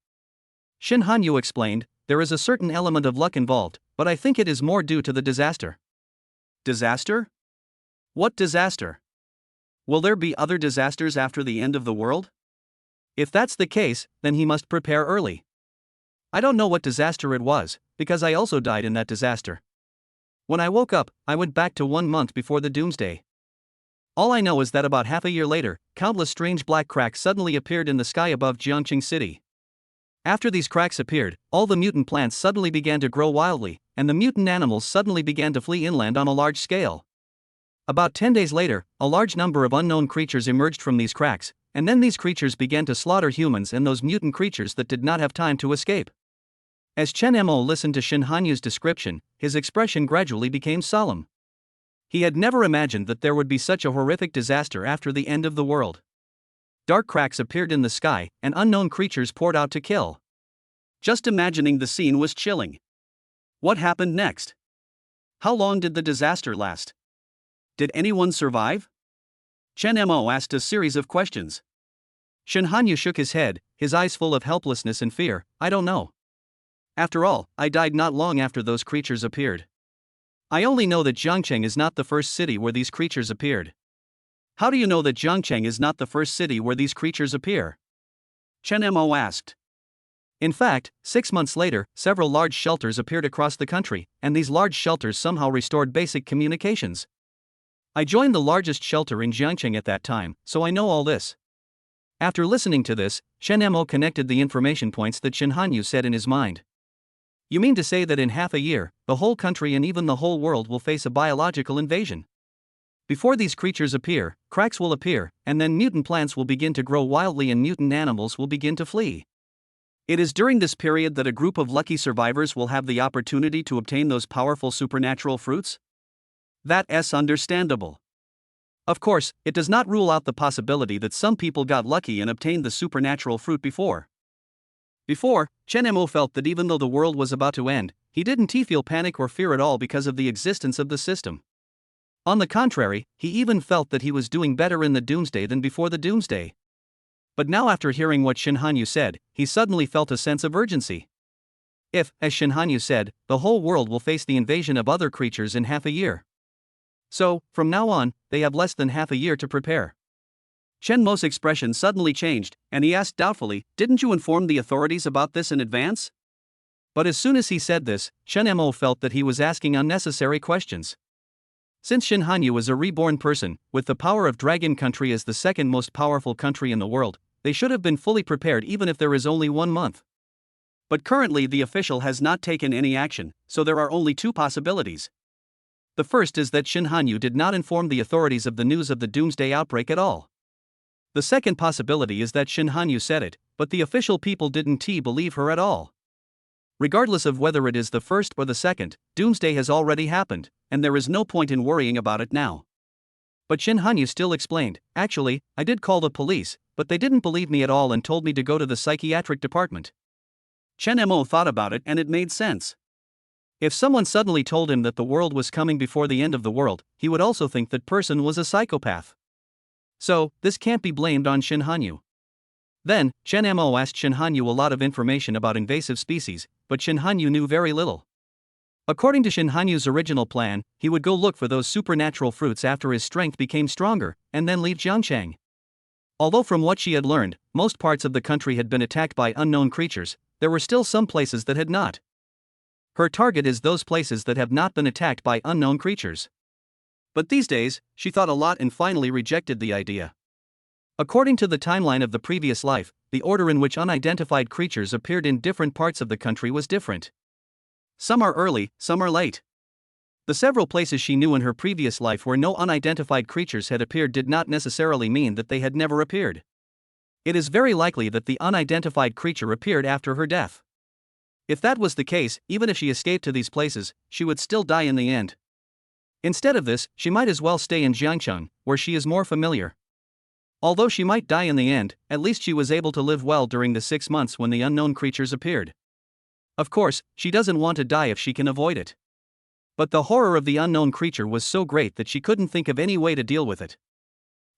Shin Hanyu explained, there is a certain element of luck involved, but I think it is more due to the disaster. Disaster? What disaster? Will there be other disasters after the end of the world? If that's the case, then he must prepare early. I don't know what disaster it was, because I also died in that disaster. When I woke up, I went back to 1 month before the doomsday. All I know is that about half a year later, countless strange black cracks suddenly appeared in the sky above Jiangqing City. After these cracks appeared, all the mutant plants suddenly began to grow wildly, and the mutant animals suddenly began to flee inland on a large scale. About 10 days later, a large number of unknown creatures emerged from these cracks, and then these creatures began to slaughter humans and those mutant creatures that did not have time to escape. As Chen Mo listened to Shin Hanyu's description, his expression gradually became solemn. He had never imagined that there would be such a horrific disaster after the end of the world. Dark cracks appeared in the sky, and unknown creatures poured out to kill. Just imagining the scene was chilling. What happened next? How long did the disaster last? Did anyone survive? Chen Mo asked a series of questions. Shen Hanyu shook his head, his eyes full of helplessness and fear. I don't know. After all, I died not long after those creatures appeared. I only know that Jiangcheng is not the first city where these creatures appeared. How do you know that Jiangcheng is not the first city where these creatures appear? Chen Mo asked. In fact, 6 months later, several large shelters appeared across the country, and these large shelters somehow restored basic communications. I joined the largest shelter in Jiangcheng at that time, so I know all this. After listening to this, Chen Mo connected the information points that Shen Hanyu said in his mind. You mean to say that in half a year, the whole country and even the whole world will face a biological invasion? Before these creatures appear, cracks will appear, and then mutant plants will begin to grow wildly and mutant animals will begin to flee. It is during this period that a group of lucky survivors will have the opportunity to obtain those powerful supernatural fruits? That's understandable. Of course, it does not rule out the possibility that some people got lucky and obtained the supernatural fruit before. Chen Mo felt that even though the world was about to end, he didn't feel panic or fear at all because of the existence of the system. On the contrary, he even felt that he was doing better in the doomsday than before the doomsday. But now after hearing what Shen Hanyu said, he suddenly felt a sense of urgency. If, as Shen Hanyu said, the whole world will face the invasion of other creatures in half a year. So, from now on, they have less than half a year to prepare. Chen Mo's expression suddenly changed, and he asked doubtfully, didn't you inform the authorities about this in advance? But as soon as he said this, Chen Mo felt that he was asking unnecessary questions. Since Shen Hanyu was a reborn person, with the power of Dragon Country as the second most powerful country in the world, they should have been fully prepared even if there is only 1 month. But currently the official has not taken any action, so there are only 2 possibilities. The first is that Shen Hanyu did not inform the authorities of the news of the doomsday outbreak at all. The second possibility is that Shen Hanyu said it, but the official people didn't believe her at all. Regardless of whether it is the first or the second, doomsday has already happened, and there is no point in worrying about it now. But Shen Hanyu still explained, actually, I did call the police, but they didn't believe me at all and told me to go to the psychiatric department. Chen Mo thought about it and it made sense. If someone suddenly told him that the world was coming before the end of the world, he would also think that person was a psychopath. So, this can't be blamed on Shen Hanyu. Then, Chen Mo asked Shen Hanyu a lot of information about invasive species, but Shen Hanyu knew very little. According to Shen Hanyu's original plan, he would go look for those supernatural fruits after his strength became stronger, and then leave Jiangcheng. Although from what she had learned, most parts of the country had been attacked by unknown creatures, there were still some places that had not. Her target is those places that have not been attacked by unknown creatures. But these days, she thought a lot and finally rejected the idea. According to the timeline of the previous life, the order in which unidentified creatures appeared in different parts of the country was different. Some are early, some are late. The several places she knew in her previous life where no unidentified creatures had appeared did not necessarily mean that they had never appeared. It is very likely that the unidentified creature appeared after her death. If that was the case, even if she escaped to these places, she would still die in the end. Instead of this, she might as well stay in Jiangcheng, where she is more familiar. Although she might die in the end, at least she was able to live well during the 6 months when the unknown creatures appeared. Of course, she doesn't want to die if she can avoid it. But the horror of the unknown creature was so great that she couldn't think of any way to deal with it.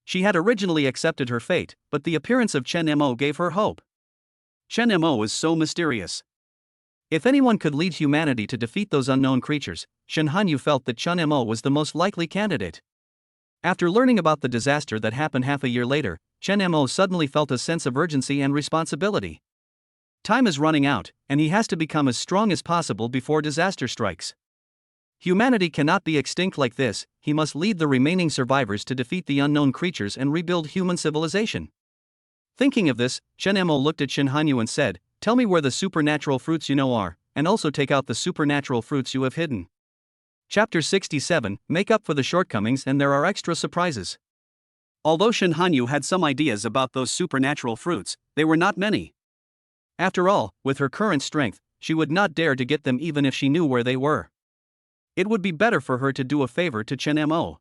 She had originally accepted her fate, but the appearance of Chen Mo gave her hope. Chen Mo is so mysterious. If anyone could lead humanity to defeat those unknown creatures, Shen Hanyu felt that Chen Mo was the most likely candidate. After learning about the disaster that happened half a year later, Chen Mo suddenly felt a sense of urgency and responsibility. Time is running out, and he has to become as strong as possible before disaster strikes. Humanity cannot be extinct like this, he must lead the remaining survivors to defeat the unknown creatures and rebuild human civilization. Thinking of this, Chen Mo looked at Shen Hanyu and said, tell me where the supernatural fruits you know are, and also take out the supernatural fruits you have hidden. Chapter 67, Make up for the shortcomings and there are extra surprises. Although Shen Hanyu had some ideas about those supernatural fruits, they were not many. After all, with her current strength, she would not dare to get them even if she knew where they were. It would be better for her to do a favor to Chen Mo.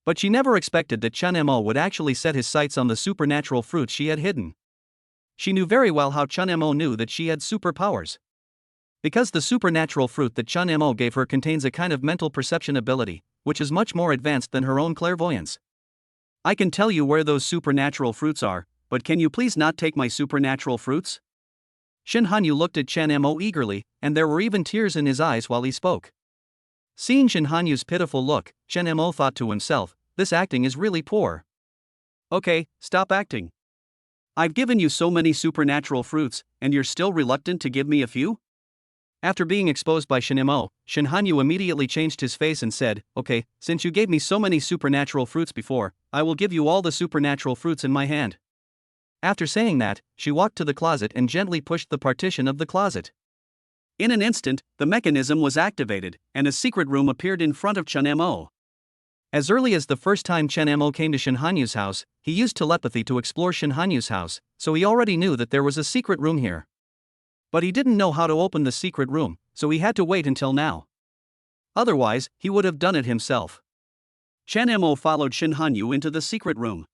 But she never expected that Chen Mo would actually set his sights on the supernatural fruits she had hidden. She knew very well how Chen Mo knew that she had superpowers. Because the supernatural fruit that Chun Mo gave her contains a kind of mental perception ability, which is much more advanced than her own clairvoyance. I can tell you where those supernatural fruits are, but can you please not take my supernatural fruits? Shin Hanyu looked at Chen Mo eagerly, and there were even tears in his eyes while he spoke. Seeing Shin Hanyu's pitiful look, Chen Mo thought to himself, this acting is really poor. Okay, stop acting. I've given you so many supernatural fruits, and you're still reluctant to give me a few? After being exposed by Shin Mo, Shin Hanyu immediately changed his face and said, okay, since you gave me so many supernatural fruits before, I will give you all the supernatural fruits in my hand. After saying that, she walked to the closet and gently pushed the partition of the closet. In an instant, the mechanism was activated, and a secret room appeared in front of Chen Mo. As early as the first time Chen Mo came to Shin Hanyu's house, he used telepathy to explore Shin Hanyu's house, so he already knew that there was a secret room here. But he didn't know how to open the secret room, so he had to wait until now. Otherwise, he would have done it himself. Chen Mo followed Shin Hanyu into the secret room.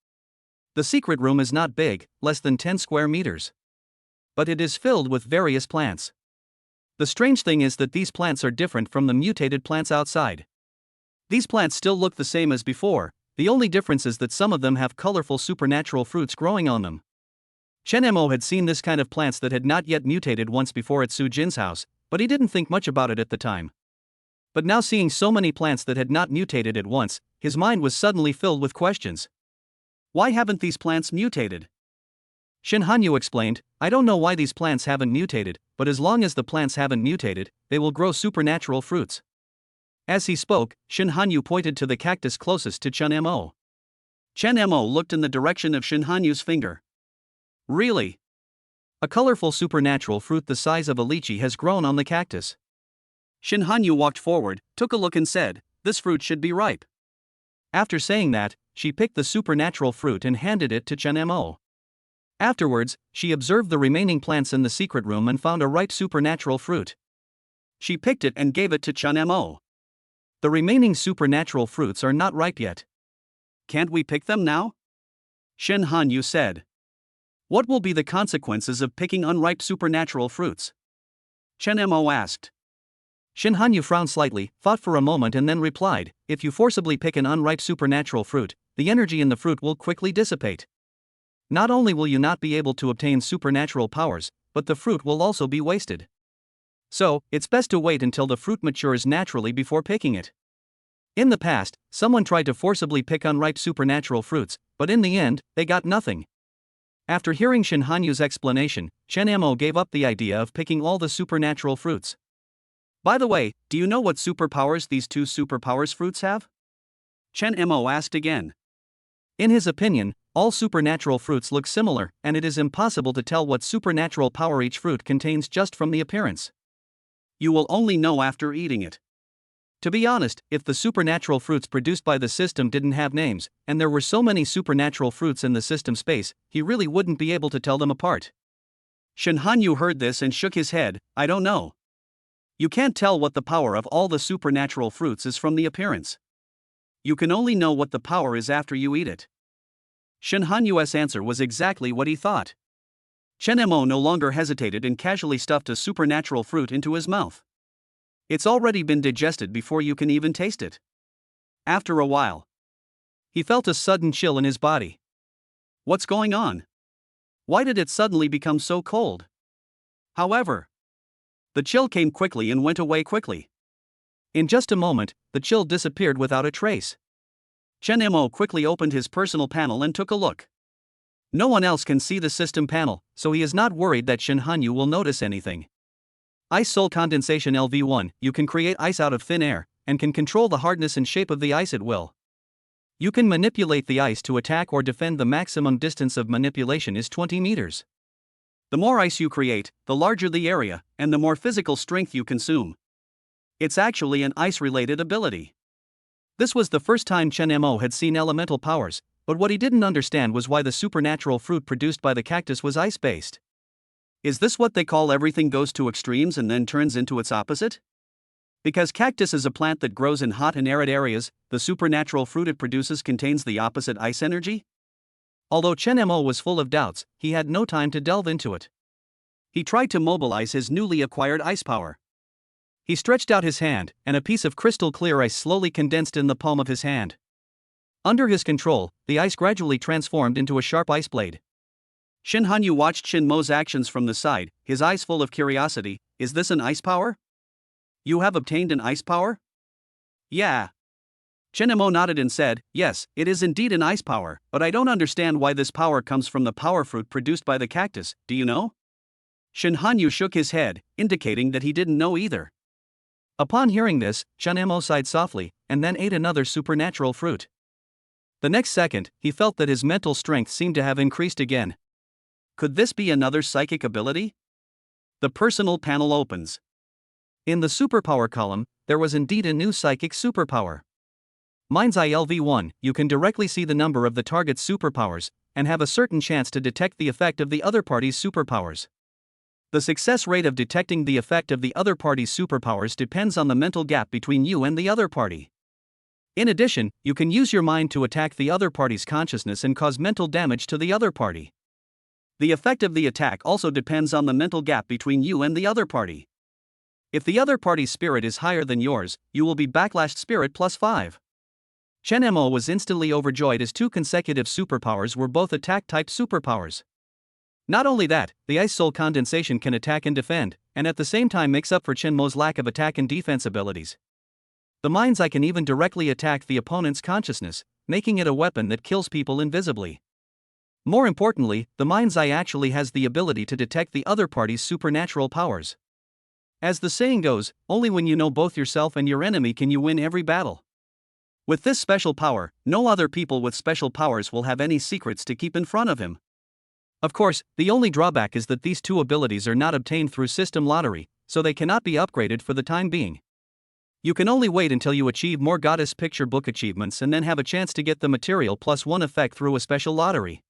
The secret room is not big, less than 10 square meters. But it is filled with various plants. The strange thing is that these plants are different from the mutated plants outside. These plants still look the same as before, the only difference is that some of them have colorful supernatural fruits growing on them. Chen Mo had seen this kind of plants that had not yet mutated once before at Su Jin's house, but he didn't think much about it at the time. But now seeing so many plants that had not mutated at once, his mind was suddenly filled with questions. Why haven't these plants mutated? Shin Hanyu explained, I don't know why these plants haven't mutated, but as long as the plants haven't mutated, they will grow supernatural fruits. As he spoke, Shin Hanyu pointed to the cactus closest to Chen Mo. Chen Mo looked in the direction of Shin Hanyu's finger. Really? A colorful supernatural fruit the size of a lychee has grown on the cactus. Shin Hanyu walked forward, took a look and said, this fruit should be ripe. After saying that, she picked the supernatural fruit and handed it to Chen Mo. Afterwards, she observed the remaining plants in the secret room and found a ripe supernatural fruit. She picked it and gave it to Chen Mo. The remaining supernatural fruits are not ripe yet. Can't we pick them now? Shin Hanyu said. What will be the consequences of picking unripe supernatural fruits? Chen Mo asked. Shin Hanyu frowned slightly, thought for a moment and then replied, if you forcibly pick an unripe supernatural fruit, the energy in the fruit will quickly dissipate. Not only will you not be able to obtain supernatural powers, but the fruit will also be wasted. So, it's best to wait until the fruit matures naturally before picking it. In the past, someone tried to forcibly pick unripe supernatural fruits, but in the end, they got nothing. After hearing Shin Hanyu's explanation, Chen Mo gave up the idea of picking all the supernatural fruits. By the way, do you know what superpowers these two superpowers fruits have? Chen Mo asked again. In his opinion, all supernatural fruits look similar, and it is impossible to tell what supernatural power each fruit contains just from the appearance. You will only know after eating it. To be honest, if the supernatural fruits produced by the system didn't have names, and there were so many supernatural fruits in the system space, he really wouldn't be able to tell them apart. Shin Hanyu heard this and shook his head, I don't know. You can't tell what the power of all the supernatural fruits is from the appearance. You can only know what the power is after you eat it. Shin Hanyu's answer was exactly what he thought. Chen Mo no longer hesitated and casually stuffed a supernatural fruit into his mouth. It's already been digested before you can even taste it. After a while, he felt a sudden chill in his body. What's going on? Why did it suddenly become so cold? However, the chill came quickly and went away quickly. In just a moment, the chill disappeared without a trace. Chen Mo quickly opened his personal panel and took a look. No one else can see the system panel, so he is not worried that Shin Hanyu will notice anything. Ice Soul Condensation LV1, you can create ice out of thin air, and can control the hardness and shape of the ice at will. You can manipulate the ice to attack or defend. The maximum distance of manipulation is 20 meters. The more ice you create, the larger the area, and the more physical strength you consume. It's actually an ice-related ability. This was the first time Chen Mo had seen elemental powers, but what he didn't understand was why the supernatural fruit produced by the cactus was ice-based. Is this what they call everything goes to extremes and then turns into its opposite? Because cactus is a plant that grows in hot and arid areas, the supernatural fruit it produces contains the opposite ice energy? Although Chen Mo was full of doubts, he had no time to delve into it. He tried to mobilize his newly acquired ice power. He stretched out his hand, and a piece of crystal clear ice slowly condensed in the palm of his hand. Under his control, the ice gradually transformed into a sharp ice blade. Shin Hanyu watched Shin Mo's actions from the side, his eyes full of curiosity. Is this an ice power? You have obtained an ice power? Yeah. Shin Mo nodded and said, yes, it is indeed an ice power, but I don't understand why this power comes from the power fruit produced by the cactus, do you know? Shin Hanyu shook his head, indicating that he didn't know either. Upon hearing this, Shin Mo sighed softly, and then ate another supernatural fruit. The next second, he felt that his mental strength seemed to have increased again. Could this be another psychic ability? The personal panel opens. In the superpower column, there was indeed a new psychic superpower. Mind's Eye LV1, you can directly see the number of the target's superpowers, and have a certain chance to detect the effect of the other party's superpowers. The success rate of detecting the effect of the other party's superpowers depends on the mental gap between you and the other party. In addition, you can use your mind to attack the other party's consciousness and cause mental damage to the other party. The effect of the attack also depends on the mental gap between you and the other party. If the other party's spirit is higher than yours, you will be backlashed spirit +5. Shin Mo was instantly overjoyed as 2 consecutive superpowers were both attack-type superpowers. Not only that, the Ice Soul Condensation can attack and defend, and at the same time makes up for Shin Mo's lack of attack and defense abilities. The Mind's Eye can even directly attack the opponent's consciousness, making it a weapon that kills people invisibly. More importantly, the Mind's Eye actually has the ability to detect the other party's supernatural powers. As the saying goes, only when you know both yourself and your enemy can you win every battle. With this special power, no other people with special powers will have any secrets to keep in front of him. Of course, the only drawback is that these 2 abilities are not obtained through system lottery, so they cannot be upgraded for the time being. You can only wait until you achieve more Goddess Picture Book achievements and then have a chance to get the material +1 effect through a special lottery.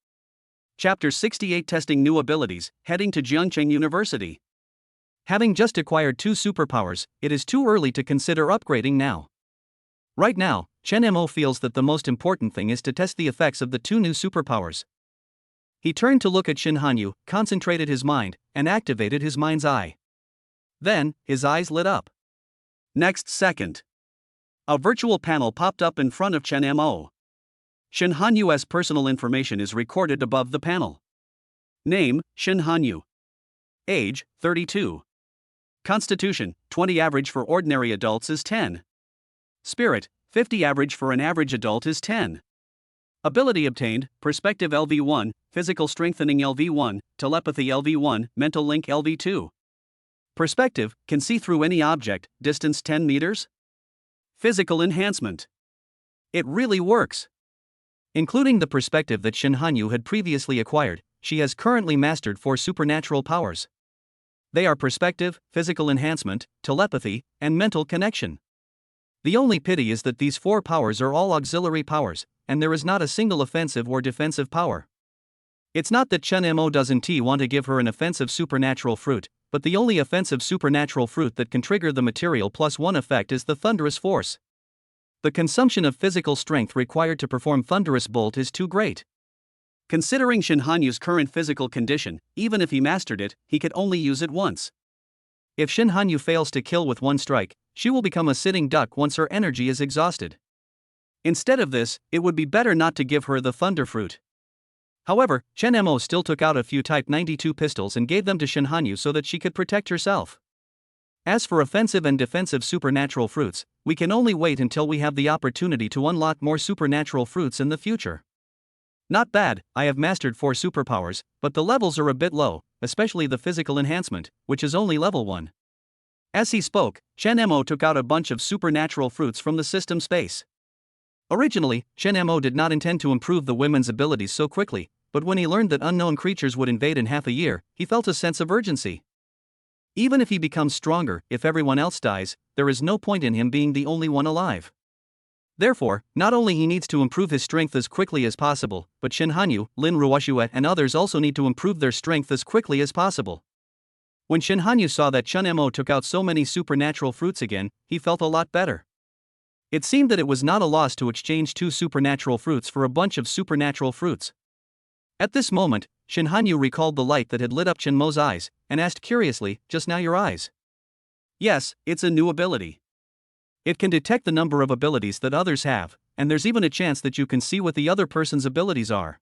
Chapter 68 Testing New Abilities, Heading to Jiangcheng University. Having just acquired 2 superpowers, it is too early to consider upgrading now. Right now, Shin Mo feels that the most important thing is to test the effects of the 2 new superpowers. He turned to look at Shin Hanyu, concentrated his mind, and activated his Mind's Eye. Then, his eyes lit up. Next second, a virtual panel popped up in front of Shin Mo. Shin Hanyu's personal information is recorded above the panel. Name, Shin Hanyu. Age, 32. Constitution, 20 average for ordinary adults is 10. Spirit, 50 average for an average adult is 10. Ability obtained, Perspective LV1, Physical Strengthening LV1, Telepathy LV1, Mental Link LV2. Perspective, can see through any object, distance 10 meters. Physical Enhancement. It really works. Including the perspective that Shin Hanyu had previously acquired, she has currently mastered 4 supernatural powers. They are Perspective, Physical Enhancement, Telepathy, and Mental Connection. The only pity is that these 4 powers are all auxiliary powers, and there is not a single offensive or defensive power. It's not that Shin Mo doesn't want to give her an offensive supernatural fruit, but the only offensive supernatural fruit that can trigger the material +1 effect is the Thunderous Force. The consumption of physical strength required to perform Thunderous Bolt is too great. Considering Shin Hanyu's current physical condition, even if he mastered it, he could only use it once. If Shin Hanyu fails to kill with 1 strike, she will become a sitting duck once her energy is exhausted. Instead of this, it would be better not to give her the Thunder Fruit. However, Shin Mo still took out a few Type 92 pistols and gave them to Shin Hanyu so that she could protect herself. As for offensive and defensive supernatural fruits, we can only wait until we have the opportunity to unlock more supernatural fruits in the future. Not bad, I have mastered 4 superpowers, but the levels are a bit low, especially the physical enhancement, which is only level 1. As he spoke, Shin Mo took out a bunch of supernatural fruits from the system space. Originally, Shin Mo did not intend to improve the women's abilities so quickly, but when he learned that unknown creatures would invade in half a year, he felt a sense of urgency. Even if he becomes stronger, if everyone else dies, there is no point in him being the only one alive. Therefore, not only he needs to improve his strength as quickly as possible, but Shin Hanyu, Lin Ruoxue and others also need to improve their strength as quickly as possible. When Shin Hanyu saw that Shin Mo took out so many supernatural fruits again, he felt a lot better. It seemed that it was not a loss to exchange 2 supernatural fruits for a bunch of supernatural fruits. At this moment, Shin Hanyu recalled the light that had lit up Chen Mo's eyes, and asked curiously, "Just now your eyes?" "Yes, it's a new ability. It can detect the number of abilities that others have, and there's even a chance that you can see what the other person's abilities are."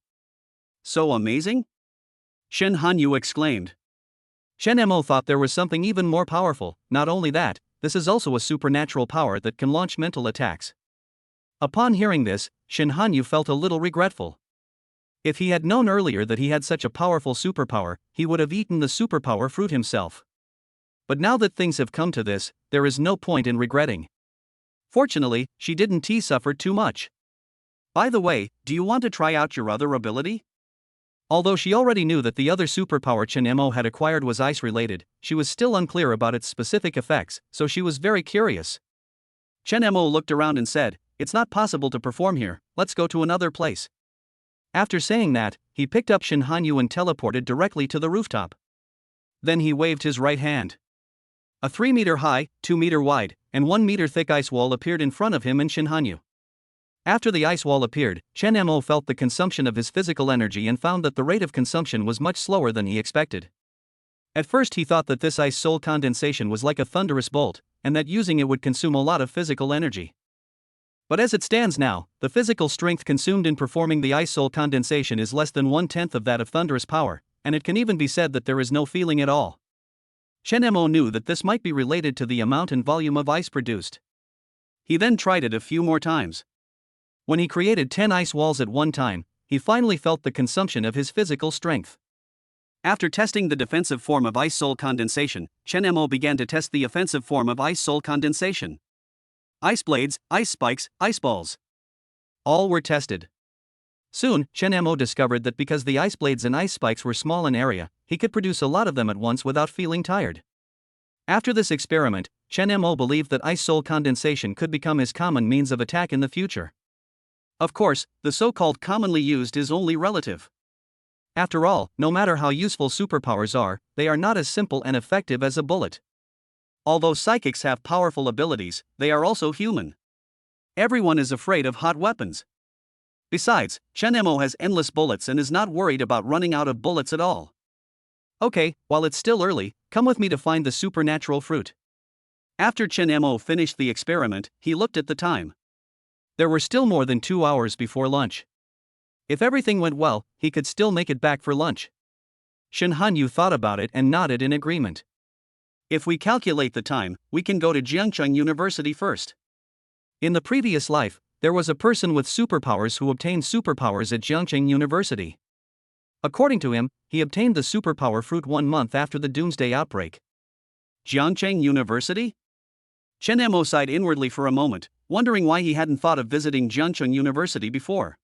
"So amazing?" Shen Hanyu exclaimed. Shen Mo thought there was something even more powerful. Not only that, this is also a supernatural power that can launch mental attacks. Upon hearing this, Shen Hanyu felt a little regretful. If he had known earlier that he had such a powerful superpower, he would have eaten the superpower fruit himself. But now that things have come to this, there is no point in regretting. Fortunately, she didn't suffer too much. "By the way, do you want to try out your other ability?" Although she already knew that the other superpower Chen Mo had acquired was ice-related, she was still unclear about its specific effects, so she was very curious. Chen Mo looked around and said, "It's not possible to perform here, let's go to another place." After saying that, he picked up Shin Hanyu and teleported directly to the rooftop. Then he waved his right hand. A 3-meter high, 2-meter wide, and 1-meter thick ice wall appeared in front of him and Shin Hanyu. After the ice wall appeared, Chen Mo felt the consumption of his physical energy and found that the rate of consumption was much slower than he expected. At first he thought that this ice soul condensation was like a thunderous bolt, and that using it would consume a lot of physical energy. But as it stands now, the physical strength consumed in performing the ice soul condensation is less than 1/10 of that of thunderous power, and it can even be said that there is no feeling at all. Shen Mo knew that this might be related to the amount and volume of ice produced. He then tried it a few more times. When he created 10 ice walls at one time, he finally felt the consumption of his physical strength. After testing the defensive form of ice soul condensation, Chen Mo began to test the offensive form of ice soul condensation. Ice blades, ice spikes, ice balls. All were tested. Soon, Chen Mo discovered that because the ice blades and ice spikes were small in area, he could produce a lot of them at once without feeling tired. After this experiment, Chen Mo believed that ice soul condensation could become his common means of attack in the future. Of course, the so-called commonly used is only relative. After all, no matter how useful superpowers are, they are not as simple and effective as a bullet. Although psychics have powerful abilities, they are also human. Everyone is afraid of hot weapons. Besides, Chen Mo has endless bullets and is not worried about running out of bullets at all. "Okay, while it's still early, come with me to find the supernatural fruit." After Chen Mo finished the experiment, he looked at the time. There were still more than 2 hours before lunch. If everything went well, he could still make it back for lunch. Shin Hanyu thought about it and nodded in agreement. "If we calculate the time, we can go to Jiangcheng University first." In the previous life, there was a person with superpowers who obtained superpowers at Jiangcheng University. According to him, he obtained the superpower fruit 1 month after the Doomsday outbreak. Jiangcheng University? Chen Mo sighed inwardly for a moment, wondering why he hadn't thought of visiting Jiangcheng University before.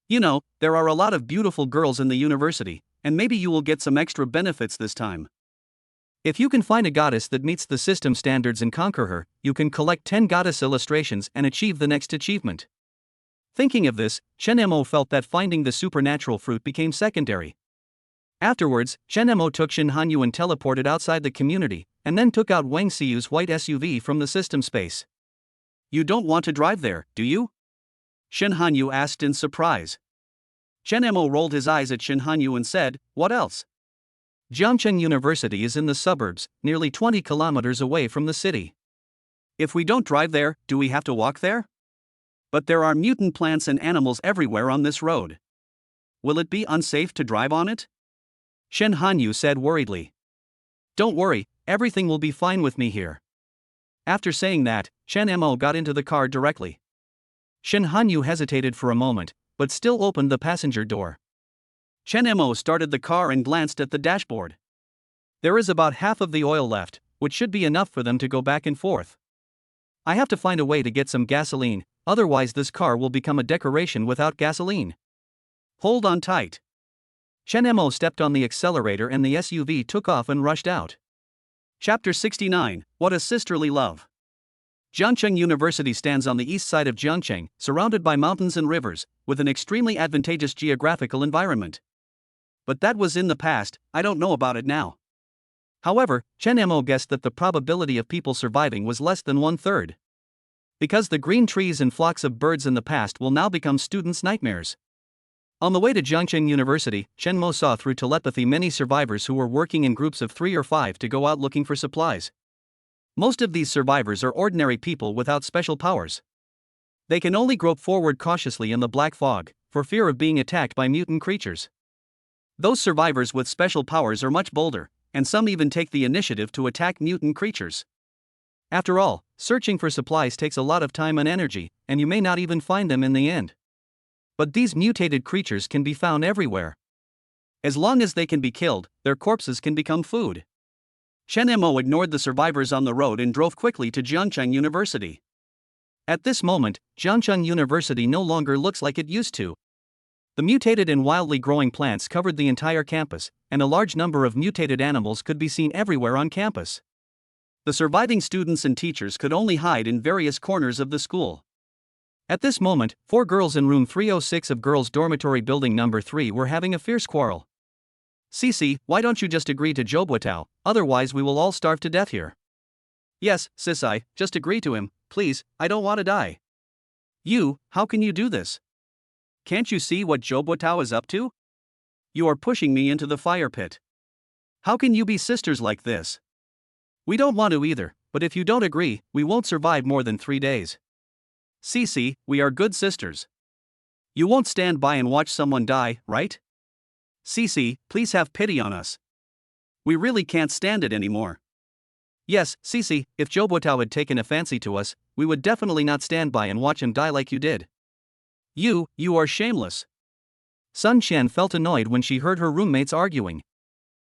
"You know, there are a lot of beautiful girls in the university, and maybe you will get some extra benefits this time. If you can find a goddess that meets the system standards and conquer her, you can collect 10 goddess illustrations and achieve the next achievement." Thinking of this, Chen Mo felt that finding the supernatural fruit became secondary. Afterwards, Chen Mo took Shin Hanyu and teleported outside the community, and then took out Wang Xiyu's white SUV from the system space. "You don't want to drive there, do you?" Shin Hanyu asked in surprise. Chen Mo rolled his eyes at Shin Hanyu and said, "What else?" Jiangcheng University is in the suburbs, nearly 20 kilometers away from the city. "If we don't drive there, do we have to walk there?" "But there are mutant plants and animals everywhere on this road. Will it be unsafe to drive on it?" Shen Hanyu said worriedly. "Don't worry, everything will be fine with me here." After saying that, Chen Mo got into the car directly. Shen Hanyu hesitated for a moment, but still opened the passenger door. Chen Mo started the car and glanced at the dashboard. There is about half of the oil left, which should be enough for them to go back and forth. "I have to find a way to get some gasoline, otherwise this car will become a decoration without gasoline." "Hold on tight." Chen Mo stepped on the accelerator and the SUV took off and rushed out. Chapter 69, What a Sisterly Love. Jiangcheng University stands on the east side of Jiangcheng, surrounded by mountains and rivers, with an extremely advantageous geographical environment. But that was in the past, I don't know about it now. However, Chen Mo guessed that the probability of people surviving was less than 1/3. Because the green trees and flocks of birds in the past will now become students' nightmares. On the way to Jiangcheng University, Chen Mo saw through telepathy many survivors who were working in groups of 3 or 5 to go out looking for supplies. Most of these survivors are ordinary people without special powers. They can only grope forward cautiously in the black fog, for fear of being attacked by mutant creatures. Those survivors with special powers are much bolder, and some even take the initiative to attack mutant creatures. After all, searching for supplies takes a lot of time and energy, and you may not even find them in the end. But these mutated creatures can be found everywhere. As long as they can be killed, their corpses can become food. Chen Mo ignored the survivors on the road and drove quickly to Jiangcheng University. At this moment, Jiangcheng University no longer looks like it used to. The mutated and wildly growing plants covered the entire campus, and a large number of mutated animals could be seen everywhere on campus. The surviving students and teachers could only hide in various corners of the school. At this moment, 4 girls in room 306 of girls' dormitory building number 3 were having a fierce quarrel. "Cici, why don't you just agree to Zhou, otherwise we will all starve to death here." "Yes, Cici, just agree to him, please, I don't want to die." "You, how can you do this? Can't you see what Zhou is up to? You are pushing me into the fire pit. How can you be sisters like this?" "We don't want to either, but if you don't agree, we won't survive more than 3 days. Cici, we are good sisters. You won't stand by and watch someone die, right? Cici, please have pity on us. We really can't stand it anymore." "Yes, Cici, if Zhou had taken a fancy to us, we would definitely not stand by and watch him die like you did. You are shameless." Sun Qian felt annoyed when she heard her roommates arguing.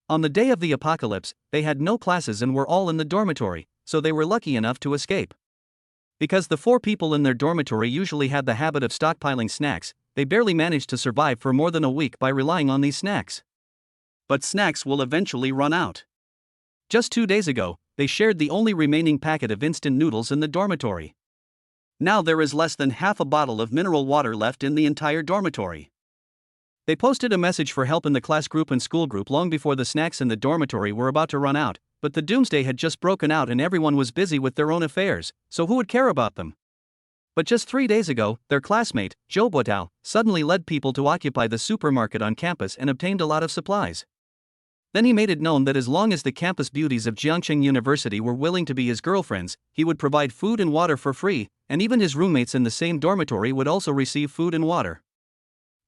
On the day of the apocalypse, they had no classes and were all in the dormitory, so they were lucky enough to escape. Because the 4 people in their dormitory usually had the habit of stockpiling snacks, they barely managed to survive for more than a week by relying on these snacks. But snacks will eventually run out. Just 2 days ago, they shared the only remaining packet of instant noodles in the dormitory. Now there is less than half a bottle of mineral water left in the entire dormitory. They posted a message for help in the class group and school group long before the snacks in the dormitory were about to run out, but the doomsday had just broken out and everyone was busy with their own affairs, so who would care about them? But just 3 days ago, their classmate, Zhou, suddenly led people to occupy the supermarket on campus and obtained a lot of supplies. Then he made it known that as long as the campus beauties of Jiangcheng University were willing to be his girlfriends, he would provide food and water for free, and even his roommates in the same dormitory would also receive food and water.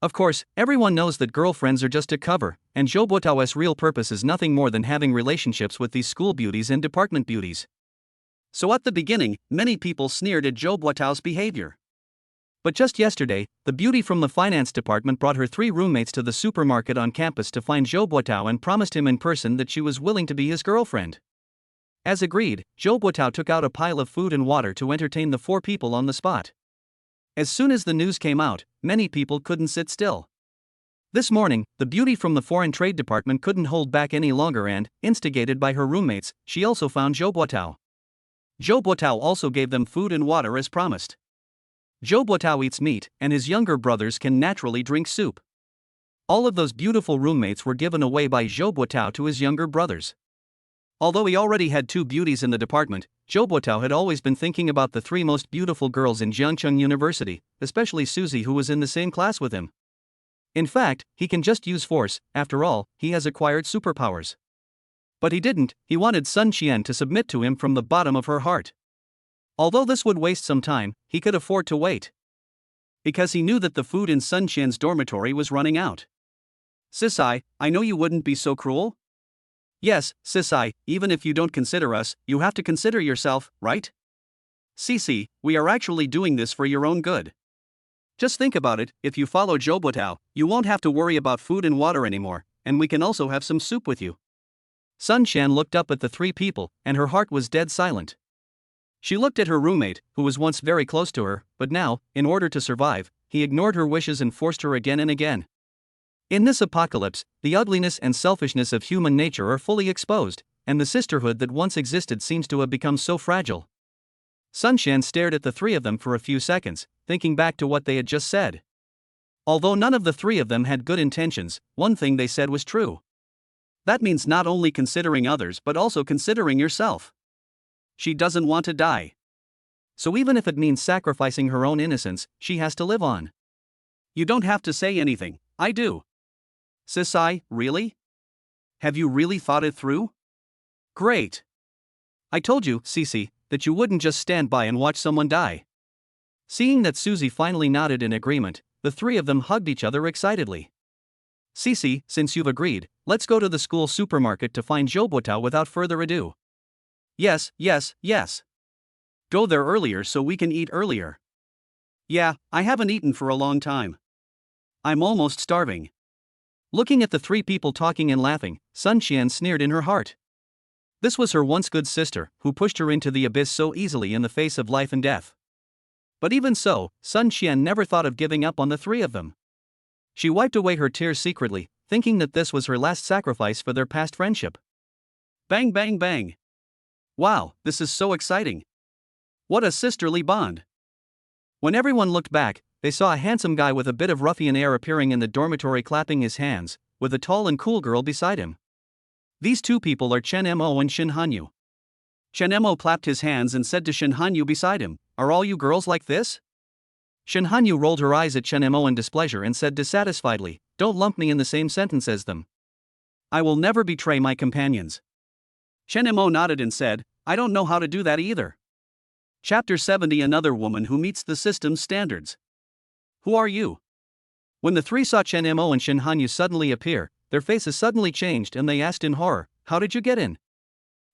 Of course, everyone knows that girlfriends are just a cover, and Zhou real purpose is nothing more than having relationships with these school beauties and department beauties. So at the beginning, many people sneered at Zhou behavior. But just yesterday, the beauty from the finance department brought her 3 roommates to the supermarket on campus to find Zhou and promised him in person that she was willing to be his girlfriend. As agreed, Zhou took out a pile of food and water to entertain the 4 people on the spot. As soon as the news came out, many people couldn't sit still. This morning, the beauty from the foreign trade department couldn't hold back any longer and, instigated by her roommates, she also found Zhou. Zhou also gave them food and water as promised. Zhou eats meat, and his younger brothers can naturally drink soup. All of those beautiful roommates were given away by Zhou to his younger brothers. Although he already had 2 beauties in the department, Zhou had always been thinking about the 3 most beautiful girls in Jiangcheng University, especially Suzy, who was in the same class with him. In fact, he can just use force, after all, he has acquired superpowers. But he didn't, he wanted Sun Qian to submit to him from the bottom of her heart. Although this would waste some time, he could afford to wait. Because he knew that the food in Sun Qian's dormitory was running out. "Cici, I know you wouldn't be so cruel." "Yes, Cici, even if you don't consider us, you have to consider yourself, right? Cici, we are actually doing this for your own good. Just think about it, if you follow Zhou, you won't have to worry about food and water anymore, and we can also have some soup with you." Sun Qian looked up at the 3 people, and her heart was dead silent. She looked at her roommate, who was once very close to her, but now, in order to survive, he ignored her wishes and forced her again and again. In this apocalypse, the ugliness and selfishness of human nature are fully exposed, and the sisterhood that once existed seems to have become so fragile. Sun Qian stared at the 3 of them for a few seconds, thinking back to what they had just said. Although none of the 3 of them had good intentions, one thing they said was true. That means not only considering others but also considering yourself. She doesn't want to die. So even if it means sacrificing her own innocence, she has to live on. You don't have to say anything, I do. Sisai, really? Have you really thought it through? Great. I told you, Cece, that you wouldn't just stand by and watch someone die. Seeing that Susie finally nodded in agreement, the three of them hugged each other excitedly. Cece, since you've agreed, let's go to the school supermarket to find Jobotao without further ado. Yes, yes, yes. Go there earlier so we can eat earlier. Yeah, I haven't eaten for a long time. I'm almost starving. Looking at the three people talking and laughing, Sun Qian sneered in her heart. This was her once good sister, who pushed her into the abyss so easily in the face of life and death. But even so, Sun Qian never thought of giving up on the three of them. She wiped away her tears secretly, thinking that this was her last sacrifice for their past friendship. Bang bang bang. Wow, this is so exciting. What a sisterly bond. When everyone looked back, they saw a handsome guy with a bit of ruffian air appearing in the dormitory clapping his hands, with a tall and cool girl beside him. These two people are Chen Mo and Shin Hanyu. Chen Mo clapped his hands and said to Shin Hanyu beside him, "Are all you girls like this?" Shin Hanyu rolled her eyes at Chen Mo in displeasure and said dissatisfiedly, "Don't lump me in the same sentence as them. I will never betray my companions." Chen Mo nodded and said, "I don't know how to do that either." Chapter 70. Another woman who meets the system's standards. Who are you? When the three saw Chen Mo and Shin Hanyu suddenly appear, their faces suddenly changed and they asked in horror, "How did you get in?"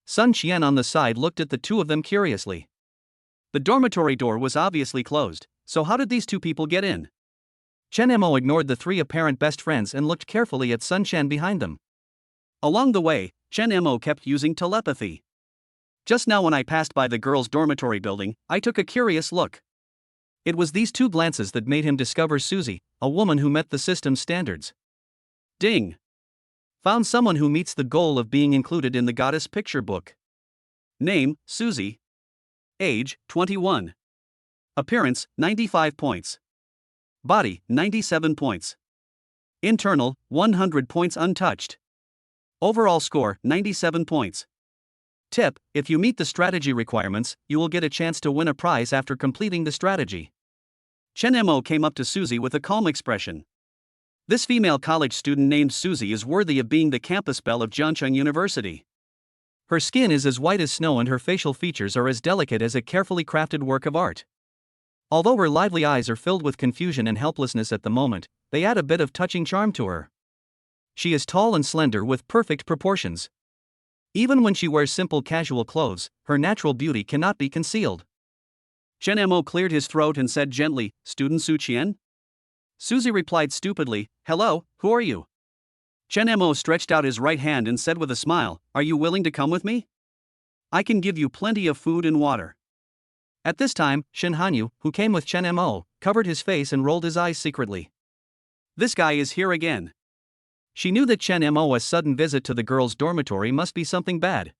Sun Qian on the side looked at the two of them curiously. The dormitory door was obviously closed, so how did these two people get in? Chen Mo ignored the three apparent best friends and looked carefully at Sun Qian behind them. Along the way, Chen Mo kept using telepathy. Just now when I passed by the girls' dormitory building, I took a curious look. It was these two glances that made him discover Susie, a woman who met the system's standards. Ding! Found someone who meets the goal of being included in the goddess picture book. Name, Susie. Age, 21. Appearance, 95 points. Body, 97 points. Internal, 100 points untouched. Overall score, 97 points. Tip: if you meet the strategy requirements, you will get a chance to win a prize after completing the strategy. Chen Mo came up to Susie with a calm expression. This female college student named Susie is worthy of being the campus belle of Jiangcheng University. Her skin is as white as snow and her facial features are as delicate as a carefully crafted work of art. Although her lively eyes are filled with confusion and helplessness at the moment, they add a bit of touching charm to her. She is tall and slender with perfect proportions. Even when she wears simple casual clothes, her natural beauty cannot be concealed. Chen Mo cleared his throat and said gently, "Student Su Qian?" Susie replied stupidly, "Hello, who are you?" Chen Mo stretched out his right hand and said with a smile, "Are you willing to come with me? I can give you plenty of food and water." At this time, Shin Hanyu, who came with Chen Mo, covered his face and rolled his eyes secretly. This guy is here again. She knew that Chen Mo's sudden visit to the girls' dormitory must be something bad.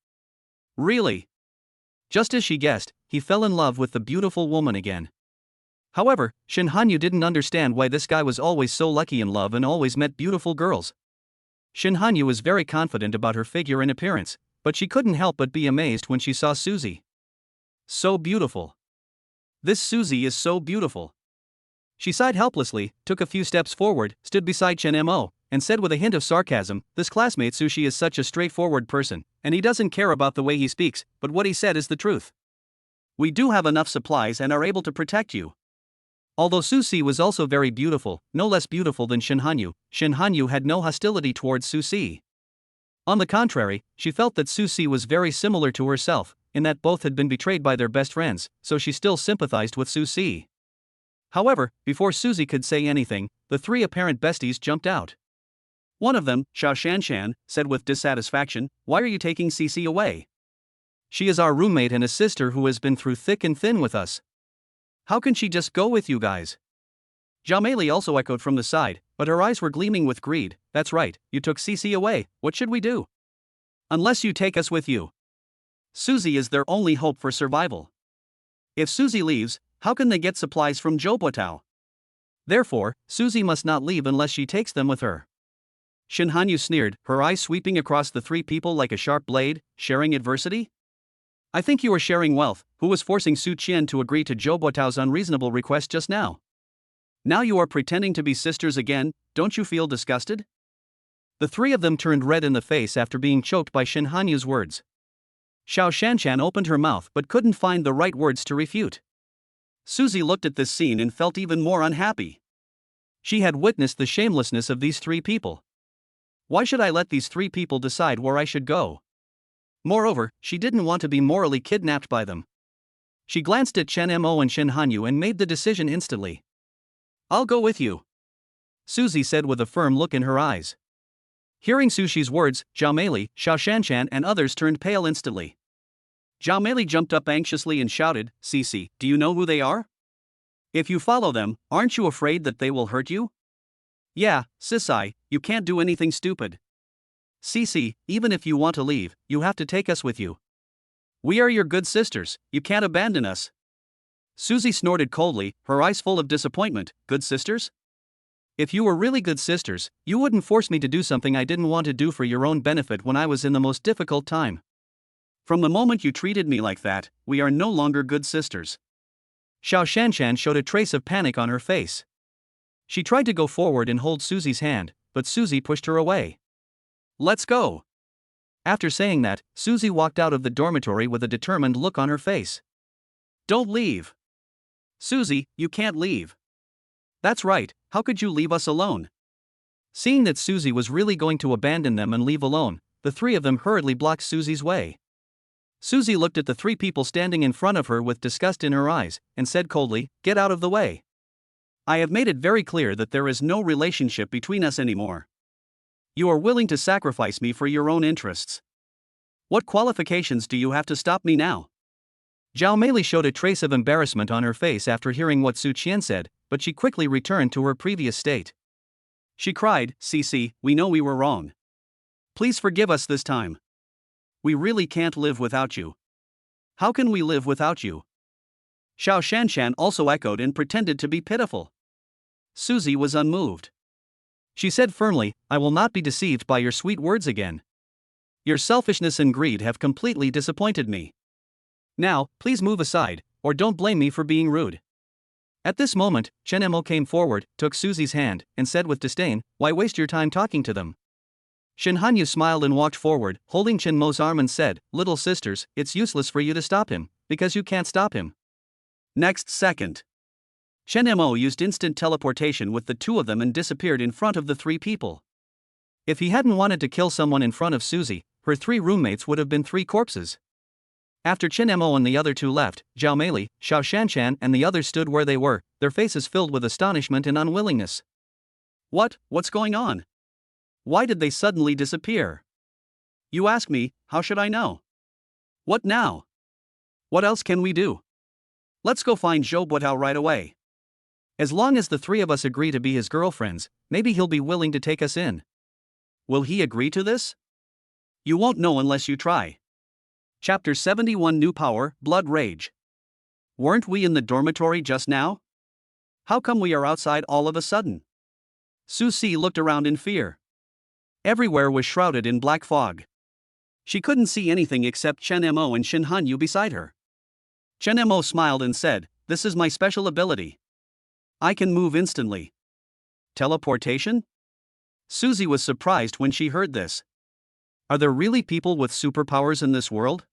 Really? Just as she guessed, he fell in love with the beautiful woman again. However, Shin Hanyu didn't understand why this guy was always so lucky in love and always met beautiful girls. Shin Hanyu was very confident about her figure and appearance, but she couldn't help but be amazed when she saw Susie. So beautiful. This Susie is so beautiful. She sighed helplessly, took a few steps forward, stood beside Chen Mo, and said with a hint of sarcasm, "This classmate Sushi is such a straightforward person, and he doesn't care about the way he speaks, but what he said is the truth. We do have enough supplies and are able to protect you." Although Susi was also very beautiful, no less beautiful than Shin Hanyu had no hostility towards Susi. On the contrary, she felt that Susi was very similar to herself, in that both had been betrayed by their best friends, so she still sympathized with Susi. However, before Susie could say anything, the three apparent besties jumped out. One of them, Xiao Shanshan, said with dissatisfaction, "Why are you taking Cece away? She is our roommate and a sister who has been through thick and thin with us. How can she just go with you guys?" Zhao Meili also echoed from the side, but her eyes were gleaming with greed. "That's right, you took Cece away, what should we do? Unless you take us with you. Susie is their only hope for survival. If Susie leaves, how can they get supplies from Zhobotao? Therefore, Susie must not leave unless she takes them with her." Shin Hanyu sneered, her eyes sweeping across the three people like a sharp blade. "Sharing adversity? I think you are sharing wealth. Who was forcing Su Qian to agree to Zhobotao's unreasonable request just now? Now you are pretending to be sisters again. don't you feel disgusted? The three of them turned red in the face after being choked by Shin Hanyu's words. Xiao Shanshan opened her mouth but couldn't find the right words to refute. Suzy looked at this scene and felt even more unhappy. She had witnessed the shamelessness of these three people. Why should I let these three people decide where I should go? Moreover, she didn't want to be morally kidnapped by them. She glanced at Chen Mo and Shin Hanyu and made the decision instantly. I'll go with you, Suzy said with a firm look in her eyes. Hearing Sushi's words, Zhao Meili, Xiao Shanshan and others turned pale instantly. Zhao Meili jumped up anxiously and shouted, Cici, do you know who they are? If you follow them, aren't you afraid that they will hurt you? Yeah, Cici, you can't do anything stupid. Cici, even if you want to leave, you have to take us with you. We are your good sisters, you can't abandon us. Suzy snorted coldly, her eyes full of disappointment. Good sisters? If you were really good sisters, you wouldn't force me to do something I didn't want to do for your own benefit when I was in the most difficult time. From the moment you treated me like that, we are no longer good sisters. Xiao Shanshan showed a trace of panic on her face. She tried to go forward and hold Suzy's hand, but Suzy pushed her away. Let's go. After saying that, Suzy walked out of the dormitory with a determined look on her face. Don't leave. Suzy, you can't leave. That's right, how could you leave us alone? Seeing that Suzy was really going to abandon them and leave alone, the three of them hurriedly blocked Suzy's way. Suzy looked at the three people standing in front of her with disgust in her eyes, and said coldly, Get out of the way. I have made it very clear that there is no relationship between us anymore. You are willing to sacrifice me for your own interests. What qualifications do you have to stop me now? Zhao Meili showed a trace of embarrassment on her face after hearing what Su Qian said, but she quickly returned to her previous state. She cried, Cici, we know we were wrong. Please forgive us this time. We really can't live without you. How can we live without you? Xiao Shanshan also echoed and pretended to be pitiful. Suzy was unmoved. She said firmly, I will not be deceived by your sweet words again. Your selfishness and greed have completely disappointed me. Now, please move aside, or don't blame me for being rude. At this moment, Chen Mo came forward, took Suzy's hand, and said with disdain, Why waste your time talking to them? Shin Hanyu smiled and walked forward, holding Chen Mo's arm and said, Little sisters, it's useless for you to stop him, because you can't stop him. Next second. Chen Mo used instant teleportation with the two of them and disappeared in front of the three people. If he hadn't wanted to kill someone in front of Suzy, her three roommates would have been three corpses. After Chen Mo and the other two left, Zhao Meili, Xiao Shanshan and the others stood where they were, their faces filled with astonishment and unwillingness. What's going on? Why did they suddenly disappear? You ask me, how should I know? What now? What else can we do? Let's go find Zhou Buotao right away. As long as the three of us agree to be his girlfriends, maybe he'll be willing to take us in. Will he agree to this? You won't know unless you try. Chapter 71 New Power, Blood Rage. Weren't we in the dormitory just now? How come we are outside all of a sudden? Su Si looked around in fear. Everywhere was shrouded in black fog. She couldn't see anything except Chen Mo and Shin Hanyu beside her. Chen Mo smiled and said, This is my special ability. I can move instantly. Teleportation? Suzy was surprised when she heard this. Are there really people with superpowers in this world?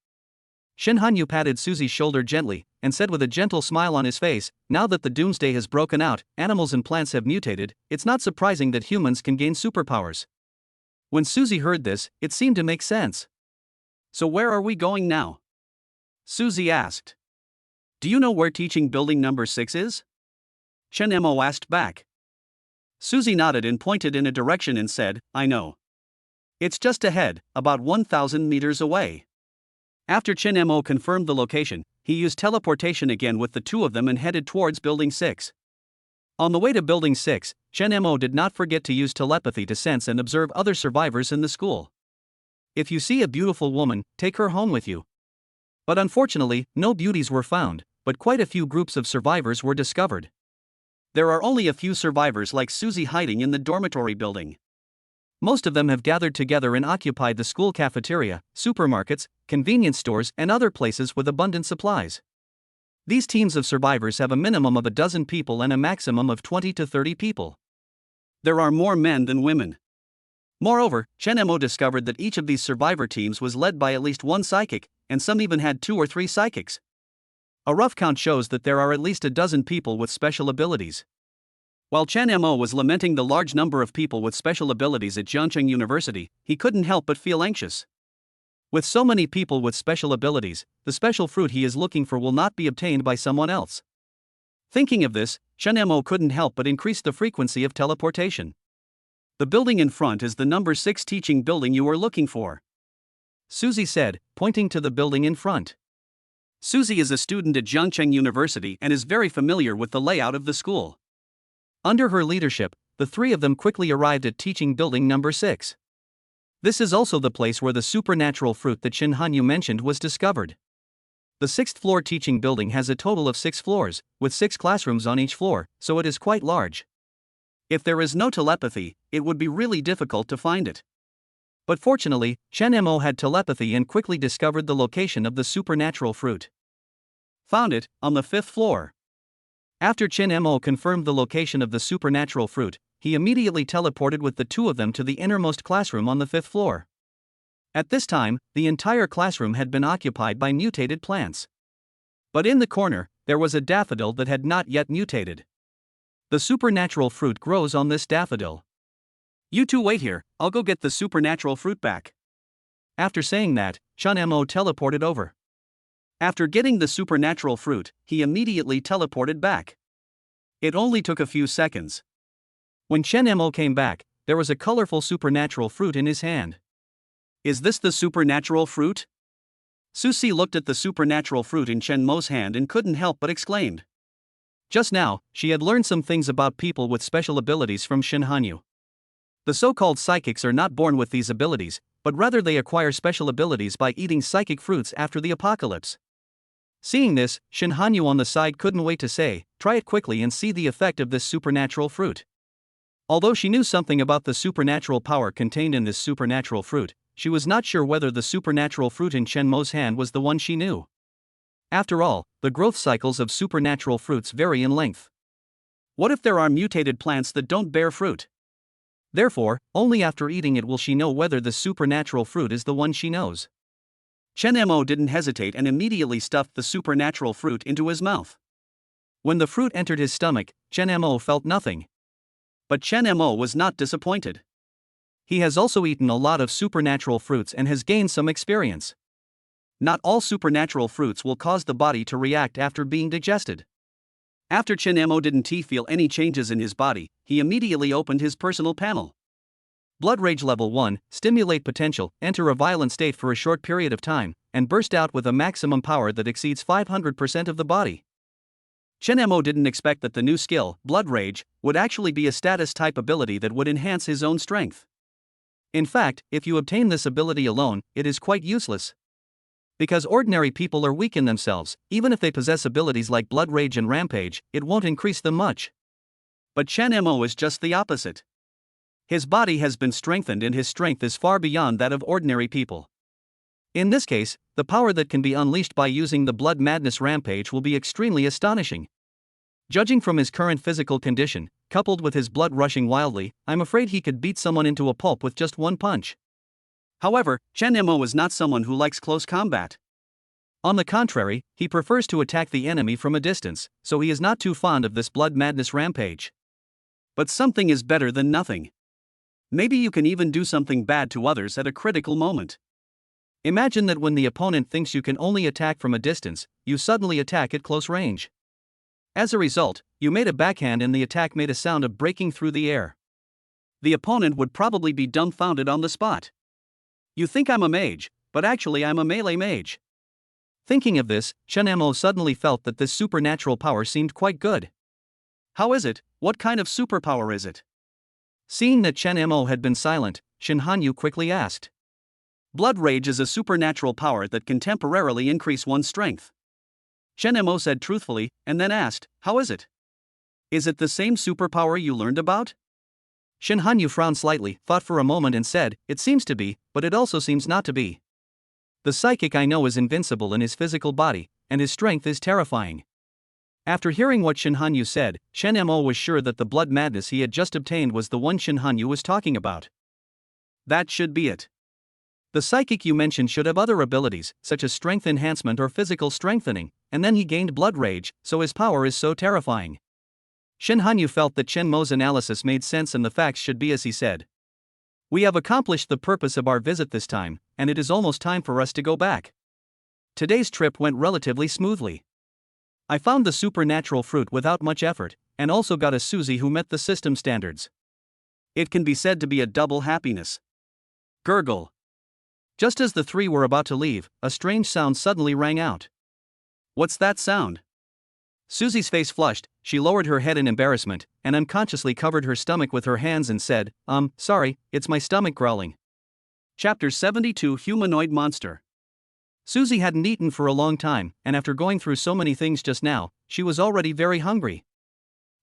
Shin Hanyu patted Suzy's shoulder gently, and said with a gentle smile on his face, Now that the doomsday has broken out, animals and plants have mutated, it's not surprising that humans can gain superpowers. When Suzy heard this, it seemed to make sense. So where are we going now? Suzy asked. Do you know where teaching building number 6 is? Chen Mo asked back. Suzy nodded and pointed in a direction and said, I know. It's just ahead, about 1,000 meters away. After Chen Mo confirmed the location, he used teleportation again with the two of them and headed towards Building 6. On the way to Building 6, Chen Mo did not forget to use telepathy to sense and observe other survivors in the school. If you see a beautiful woman, take her home with you. But unfortunately, no beauties were found, but quite a few groups of survivors were discovered. There are only a few survivors like Suzy hiding in the dormitory building. Most of them have gathered together and occupied the school cafeteria, supermarkets, convenience stores and other places with abundant supplies. These teams of survivors have a minimum of a dozen people and a maximum of 20 to 30 people. There are more men than women. Moreover, Chen Mo discovered that each of these survivor teams was led by at least one psychic, and some even had 2 or 3 psychics. A rough count shows that there are at least a dozen people with special abilities. While Chen Mo was lamenting the large number of people with special abilities at Jiangcheng University, he couldn't help but feel anxious. With so many people with special abilities, the special fruit he is looking for will not be obtained by someone else. Thinking of this, Chen Mo couldn't help but increase the frequency of teleportation. The building in front is the number 6 teaching building you are looking for, Susie said, pointing to the building in front. Susie is a student at Jiangcheng University and is very familiar with the layout of the school. Under her leadership, the 3 of them quickly arrived at teaching building number 6. This is also the place where the supernatural fruit that Shin Hanyu mentioned was discovered. The 6th floor teaching building has a total of 6 floors, with 6 classrooms on each floor, so it is quite large. If there is no telepathy, it would be really difficult to find it. But fortunately, Chen Mo had telepathy and quickly discovered the location of the supernatural fruit. Found it, on the 5th floor. After Chen Mo confirmed the location of the supernatural fruit, he immediately teleported with the 2 of them to the innermost classroom on the 5th floor. At this time, the entire classroom had been occupied by mutated plants. But in the corner, there was a daffodil that had not yet mutated. The supernatural fruit grows on this daffodil. You 2 wait here, I'll go get the supernatural fruit back. After saying that, Chen Mo teleported over. After getting the supernatural fruit, he immediately teleported back. It only took a few seconds. When Chen Mo came back, there was a colorful supernatural fruit in his hand. Is this the supernatural fruit? Susie looked at the supernatural fruit in Chen Mo's hand and couldn't help but exclaimed. Just now, she had learned some things about people with special abilities from Shin Hanyu. The so-called psychics are not born with these abilities, but rather they acquire special abilities by eating psychic fruits after the apocalypse. Seeing this, Shin Hanyu on the side couldn't wait to say, try it quickly and see the effect of this supernatural fruit. Although she knew something about the supernatural power contained in this supernatural fruit, she was not sure whether the supernatural fruit in Chen Mo's hand was the one she knew. After all, the growth cycles of supernatural fruits vary in length. What if there are mutated plants that don't bear fruit? Therefore, only after eating it will she know whether the supernatural fruit is the one she knows. Chen Mo didn't hesitate and immediately stuffed the supernatural fruit into his mouth. When the fruit entered his stomach, Chen Mo felt nothing. But Chen Mo was not disappointed. He has also eaten a lot of supernatural fruits and has gained some experience. Not all supernatural fruits will cause the body to react after being digested. After Chen Mo didn't feel any changes in his body, he immediately opened his personal panel. Blood Rage Level 1, Stimulate Potential, enter a violent state for a short period of time, and burst out with a maximum power that exceeds 500% of the body. Chen Mo didn't expect that the new skill, Blood Rage, would actually be a status-type ability that would enhance his own strength. In fact, if you obtain this ability alone, it is quite useless. Because ordinary people are weak in themselves, even if they possess abilities like Blood Rage and Rampage, it won't increase them much. But Chen Mo is just the opposite. His body has been strengthened and his strength is far beyond that of ordinary people. In this case, the power that can be unleashed by using the Blood Madness Rampage will be extremely astonishing. Judging from his current physical condition, coupled with his blood rushing wildly, I'm afraid he could beat someone into a pulp with just one punch. However, Chen Mo is not someone who likes close combat. On the contrary, he prefers to attack the enemy from a distance, so he is not too fond of this Blood Madness Rampage. But something is better than nothing. Maybe you can even do something bad to others at a critical moment. Imagine that when the opponent thinks you can only attack from a distance, you suddenly attack at close range. As a result, you made a backhand and the attack made a sound of breaking through the air. The opponent would probably be dumbfounded on the spot. You think I'm a mage, but actually I'm a melee mage. Thinking of this, Chen Mo suddenly felt that this supernatural power seemed quite good. How is it? What kind of superpower is it? Seeing that Chen Mo had been silent, Shin Hanyu quickly asked. Blood Rage is a supernatural power that can temporarily increase one's strength. Chen Mo said truthfully, and then asked, how is it? Is it the same superpower you learned about? Shin Hanyu frowned slightly, thought for a moment and said, it seems to be, but it also seems not to be. The psychic I know is invincible in his physical body, and his strength is terrifying. After hearing what Shin Hanyu said, Chen Mo was sure that the blood madness he had just obtained was the one Shin Hanyu was talking about. That should be it. The psychic you mentioned should have other abilities, such as strength enhancement or physical strengthening, and then he gained blood rage, so his power is so terrifying. Shin Hanyu felt that Chen Mo's analysis made sense and the facts should be as he said. We have accomplished the purpose of our visit this time, and it is almost time for us to go back. Today's trip went relatively smoothly. I found the supernatural fruit without much effort, and also got a Suzy who met the system standards. It can be said to be a double happiness. Gurgle. Just as the three were about to leave, a strange sound suddenly rang out. What's that sound? Suzy's face flushed, she lowered her head in embarrassment, and unconsciously covered her stomach with her hands and said, sorry, it's my stomach growling. Chapter 72 Humanoid Monster. Suzy hadn't eaten for a long time, and after going through so many things just now, she was already very hungry.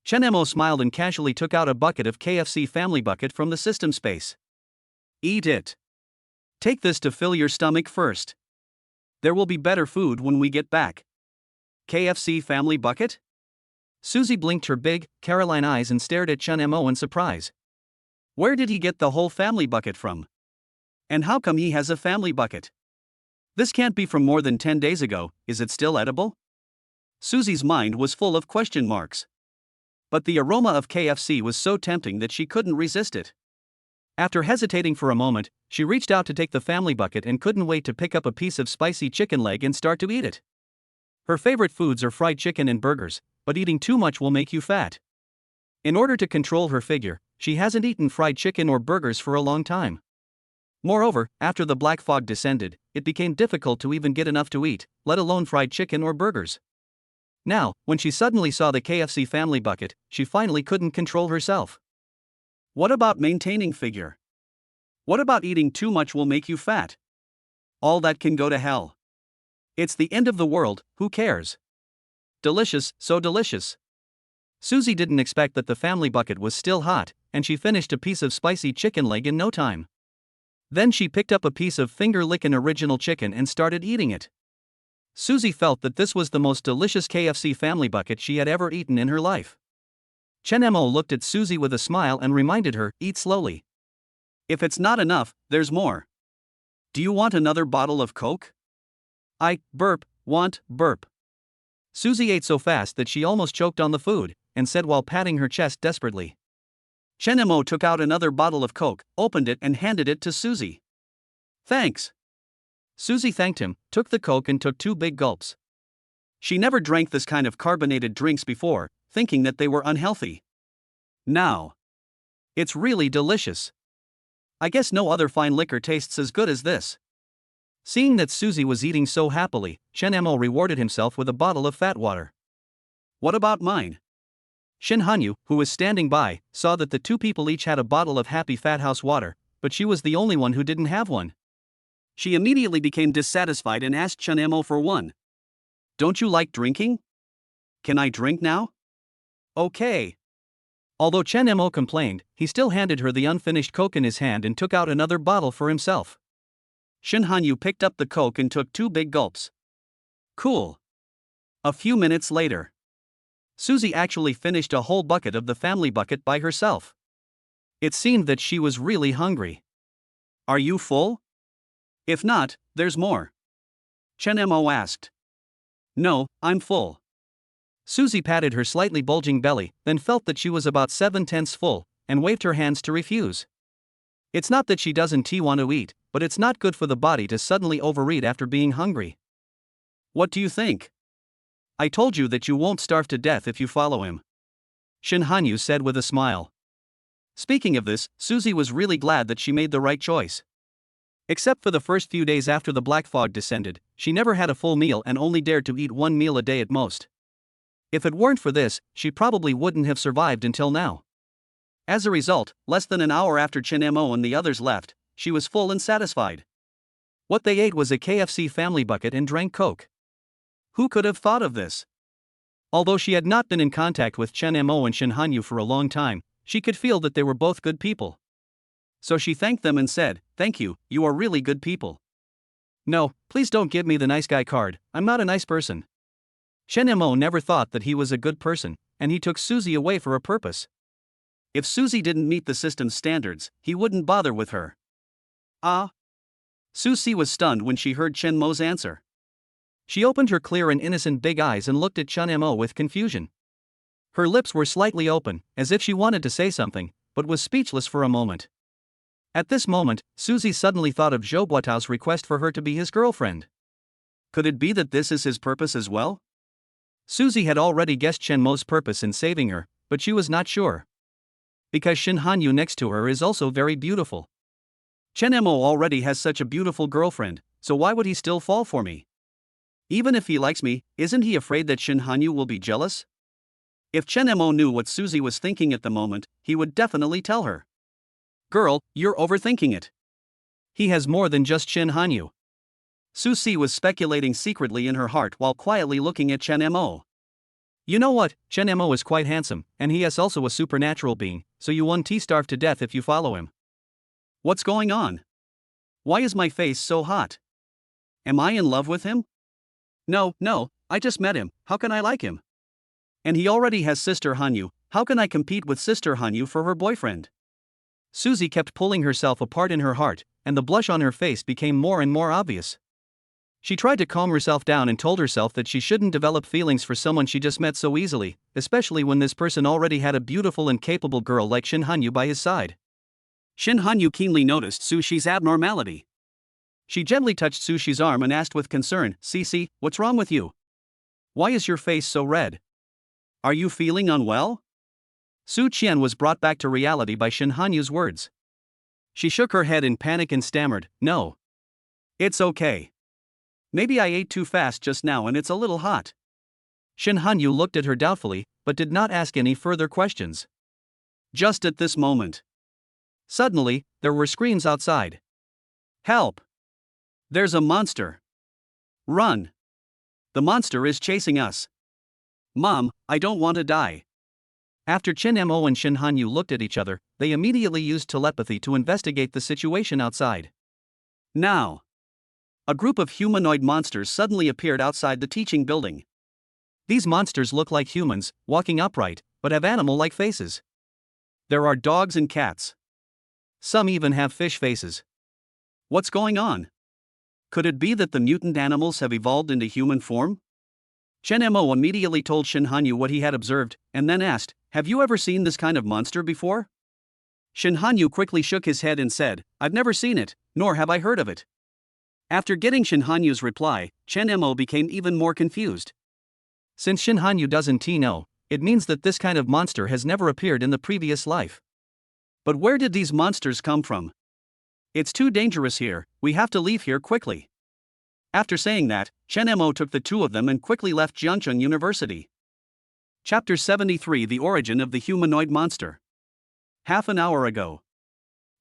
Chen Mo smiled and casually took out a bucket of KFC Family Bucket from the system space. Eat it. Take this to fill your stomach first. There will be better food when we get back. KFC Family Bucket? Suzy blinked her big, Caroline eyes and stared at Chen Mo in surprise. Where did he get the whole family bucket from? And how come he has a family bucket? This can't be from more than 10 days ago, is it still edible? Suzy's mind was full of question marks. But the aroma of KFC was so tempting that she couldn't resist it. After hesitating for a moment, she reached out to take the family bucket and couldn't wait to pick up a piece of spicy chicken leg and start to eat it. Her favorite foods are fried chicken and burgers, but eating too much will make you fat. In order to control her figure, she hasn't eaten fried chicken or burgers for a long time. Moreover, after the black fog descended, it became difficult to even get enough to eat, let alone fried chicken or burgers. Now, when she suddenly saw the KFC Family Bucket, she finally couldn't control herself. What about maintaining figure? What about eating too much will make you fat? All that can go to hell. It's the end of the world, who cares? Delicious, so delicious. Suzy didn't expect that the family bucket was still hot, and she finished a piece of spicy chicken leg in no time. Then she picked up a piece of finger-lickin' original chicken and started eating it. Suzy felt that this was the most delicious KFC Family Bucket she had ever eaten in her life. Chen Mo looked at Suzy with a smile and reminded her, eat slowly. If it's not enough, there's more. Do you want another bottle of Coke? Want. Suzy ate so fast that she almost choked on the food, and said while patting her chest desperately. Chen Mo took out another bottle of Coke, opened it and handed it to Suzy. Thanks. Suzy thanked him, took the Coke and took 2 big gulps. She never drank this kind of carbonated drinks before, thinking that they were unhealthy. Now, it's really delicious. I guess no other fine liquor tastes as good as this. Seeing that Suzy was eating so happily, Chen Mo rewarded himself with a bottle of fat water. What about mine? Shin Hanyu, who was standing by, saw that the 2 people each had a bottle of Happy Fat House water, but she was the only one who didn't have one. She immediately became dissatisfied and asked Chen Mo for one. Don't you like drinking? Can I drink now? Okay. Although Chen Mo complained, he still handed her the unfinished Coke in his hand and took out another bottle for himself. Shin Hanyu picked up the Coke and took 2 big gulps. Cool. A few minutes later, Suzy actually finished a whole bucket of the family bucket by herself. It seemed that she was really hungry. Are you full? If not, there's more. Chen Mo asked. No, I'm full. Suzy patted her slightly bulging belly, then felt that she was about 7/10 full, and waved her hands to refuse. It's not that she doesn't want to eat, but it's not good for the body to suddenly overeat after being hungry. What do you think? I told you that you won't starve to death if you follow him. Shin Hanyu said with a smile. Speaking of this, Suzy was really glad that she made the right choice. Except for the first few days after the black fog descended, she never had a full meal and only dared to eat 1 meal a day at most. If it weren't for this, she probably wouldn't have survived until now. As a result, less than an hour after Chen Mo and the others left, she was full and satisfied. What they ate was a KFC Family Bucket and drank Coke. Who could have thought of this? Although she had not been in contact with Chen Mo and Shin Hanyu for a long time, she could feel that they were both good people. So she thanked them and said, "Thank you, you are really good people." No, please don't give me the nice guy card, I'm not a nice person. Chen Mo never thought that he was a good person, and he took Suzy away for a purpose. If Suzy didn't meet the system's standards, he wouldn't bother with her. Ah? Suzy was stunned when she heard Chen Mo's answer. She opened her clear and innocent big eyes and looked at Chen Mo with confusion. Her lips were slightly open, as if she wanted to say something, but was speechless for a moment. At this moment, Suzy suddenly thought of Zhou Buotao's request for her to be his girlfriend. Could it be that this is his purpose as well? Suzy had already guessed Chen Mo's purpose in saving her, but she was not sure. Because Shin Hanyu next to her is also very beautiful. Chen Mo already has such a beautiful girlfriend, so why would he still fall for me? Even if he likes me, isn't he afraid that Shin Hanyu will be jealous? If Chen Mo knew what Suzy was thinking at the moment, he would definitely tell her. Girl, you're overthinking it. He has more than just Shin Hanyu. Suzy was speculating secretly in her heart while quietly looking at Chen Mo. You know what, Chen Mo is quite handsome, and he is also a supernatural being, so you won't starve to death if you follow him. What's going on? Why is my face so hot? Am I in love with him? No, I just met him, how can I like him? And he already has Sister Hanyu, how can I compete with Sister Hanyu for her boyfriend? Suzy kept pulling herself apart in her heart, and the blush on her face became more and more obvious. She tried to calm herself down and told herself that she shouldn't develop feelings for someone she just met so easily, especially when this person already had a beautiful and capable girl like Shin Hanyu by his side. Shin Hanyu keenly noticed Sushi's abnormality. She gently touched Sushi's arm and asked with concern, Cici, what's wrong with you? Why is your face so red? Are you feeling unwell? Su Qian was brought back to reality by Shin Hanyu's words. She shook her head in panic and stammered, no. It's okay. Maybe I ate too fast just now and it's a little hot. Shin Hanyu looked at her doubtfully, but did not ask any further questions. Just at this moment. Suddenly, there were screams outside. Help! There's a monster! Run! The monster is chasing us! Mom, I don't want to die. After Chen Mo and Shin Hanyu looked at each other, they immediately used telepathy to investigate the situation outside. Now! A group of humanoid monsters suddenly appeared outside the teaching building. These monsters look like humans, walking upright, but have animal-like faces. There are dogs and cats. Some even have fish faces. What's going on? Could it be that the mutant animals have evolved into human form? Chen Mo immediately told Shin Hanyu what he had observed, and then asked, have you ever seen this kind of monster before? Shin Hanyu quickly shook his head and said, I've never seen it, nor have I heard of it. After getting Shin Hanyu's reply, Chen Mo became even more confused. Since Shin Hanyu doesn't know, it means that this kind of monster has never appeared in the previous life. But where did these monsters come from? It's too dangerous here, we have to leave here quickly. After saying that, Chen Mo took the two of them and quickly left Jiangcheng University. Chapter 73 The Origin of the Humanoid Monster. Half an hour ago.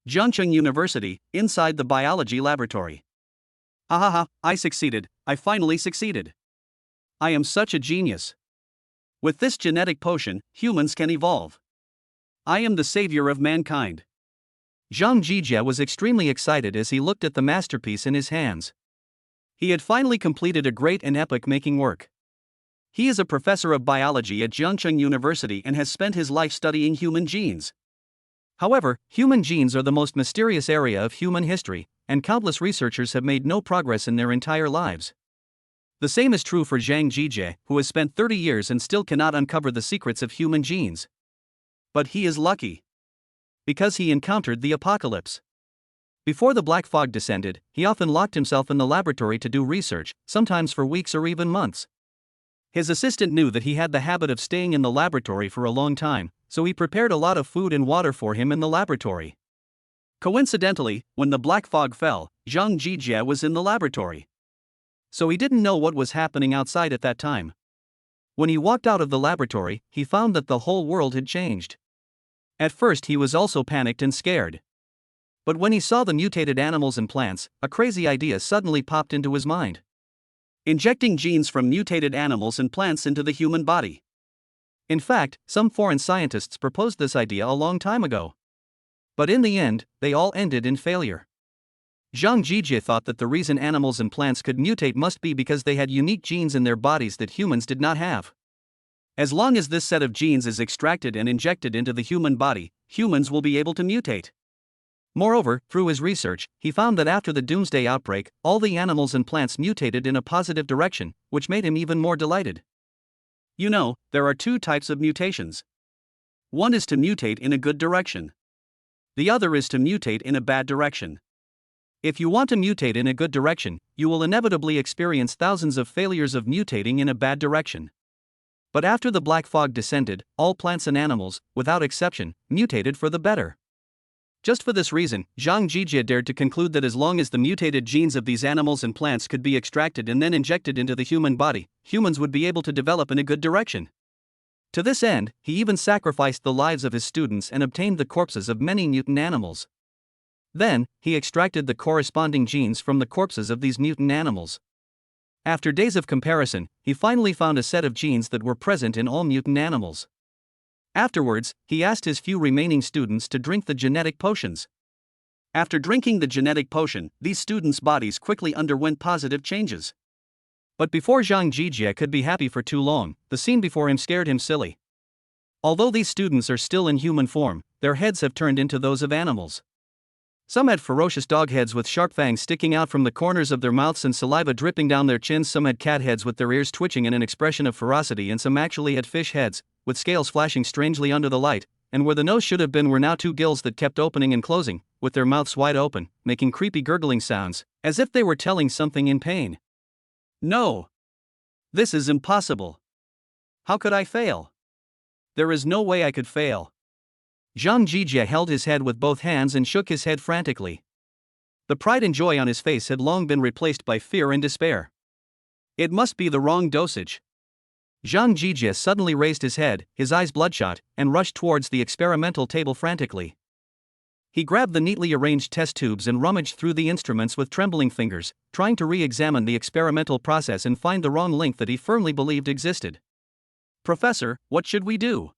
Jiangcheng University, inside the biology laboratory. Ahaha, I succeeded, I finally succeeded. I am such a genius. With this genetic potion, humans can evolve. I am the savior of mankind. Zhang Jijie was extremely excited as he looked at the masterpiece in his hands. He had finally completed a great and epic-making work. He is a professor of biology at Jiangcheng University and has spent his life studying human genes. However, human genes are the most mysterious area of human history, and countless researchers have made no progress in their entire lives. The same is true for Zhang Jijie, who has spent 30 years and still cannot uncover the secrets of human genes. But he is lucky. Because he encountered the apocalypse. Before the black fog descended, he often locked himself in the laboratory to do research, sometimes for weeks or even months. His assistant knew that he had the habit of staying in the laboratory for a long time, so he prepared a lot of food and water for him in the laboratory. Coincidentally, when the black fog fell, Zhang Jijie was in the laboratory. So he didn't know what was happening outside at that time. When he walked out of the laboratory, he found that the whole world had changed. At first he was also panicked and scared. But when he saw the mutated animals and plants, a crazy idea suddenly popped into his mind. Injecting genes from mutated animals and plants into the human body. In fact, some foreign scientists proposed this idea a long time ago. But in the end, they all ended in failure. Zhang Jijie thought that the reason animals and plants could mutate must be because they had unique genes in their bodies that humans did not have. As long as this set of genes is extracted and injected into the human body, humans will be able to mutate. Moreover, through his research, he found that after the Doomsday outbreak, all the animals and plants mutated in a positive direction, which made him even more delighted. You know, there are two types of mutations. One is to mutate in a good direction. The other is to mutate in a bad direction. If you want to mutate in a good direction, you will inevitably experience thousands of failures of mutating in a bad direction. But after the black fog descended, all plants and animals, without exception, mutated for the better. Just for this reason, Zhang Jijie dared to conclude that as long as the mutated genes of these animals and plants could be extracted and then injected into the human body, humans would be able to develop in a good direction. To this end, he even sacrificed the lives of his students and obtained the corpses of many mutant animals. Then, he extracted the corresponding genes from the corpses of these mutant animals. After days of comparison, he finally found a set of genes that were present in all mutant animals. Afterwards, he asked his few remaining students to drink the genetic potions. After drinking the genetic potion, these students' bodies quickly underwent positive changes. But before Zhang Jijie could be happy for too long, the scene before him scared him silly. Although these students are still in human form, their heads have turned into those of animals. Some had ferocious dog heads with sharp fangs sticking out from the corners of their mouths and saliva dripping down their chins. Some had cat heads with their ears twitching in an expression of ferocity, and some actually had fish heads, with scales flashing strangely under the light, and where the nose should have been were now two gills that kept opening and closing, with their mouths wide open, making creepy gurgling sounds, as if they were telling something in pain. No! This is impossible. How could I fail? There is no way I could fail. Zhang Jijie held his head with both hands and shook his head frantically. The pride and joy on his face had long been replaced by fear and despair. It must be the wrong dosage. Zhang Jijie suddenly raised his head, his eyes bloodshot, and rushed towards the experimental table frantically. He grabbed the neatly arranged test tubes and rummaged through the instruments with trembling fingers, trying to re-examine the experimental process and find the wrong link that he firmly believed existed. "Professor, what should we do?"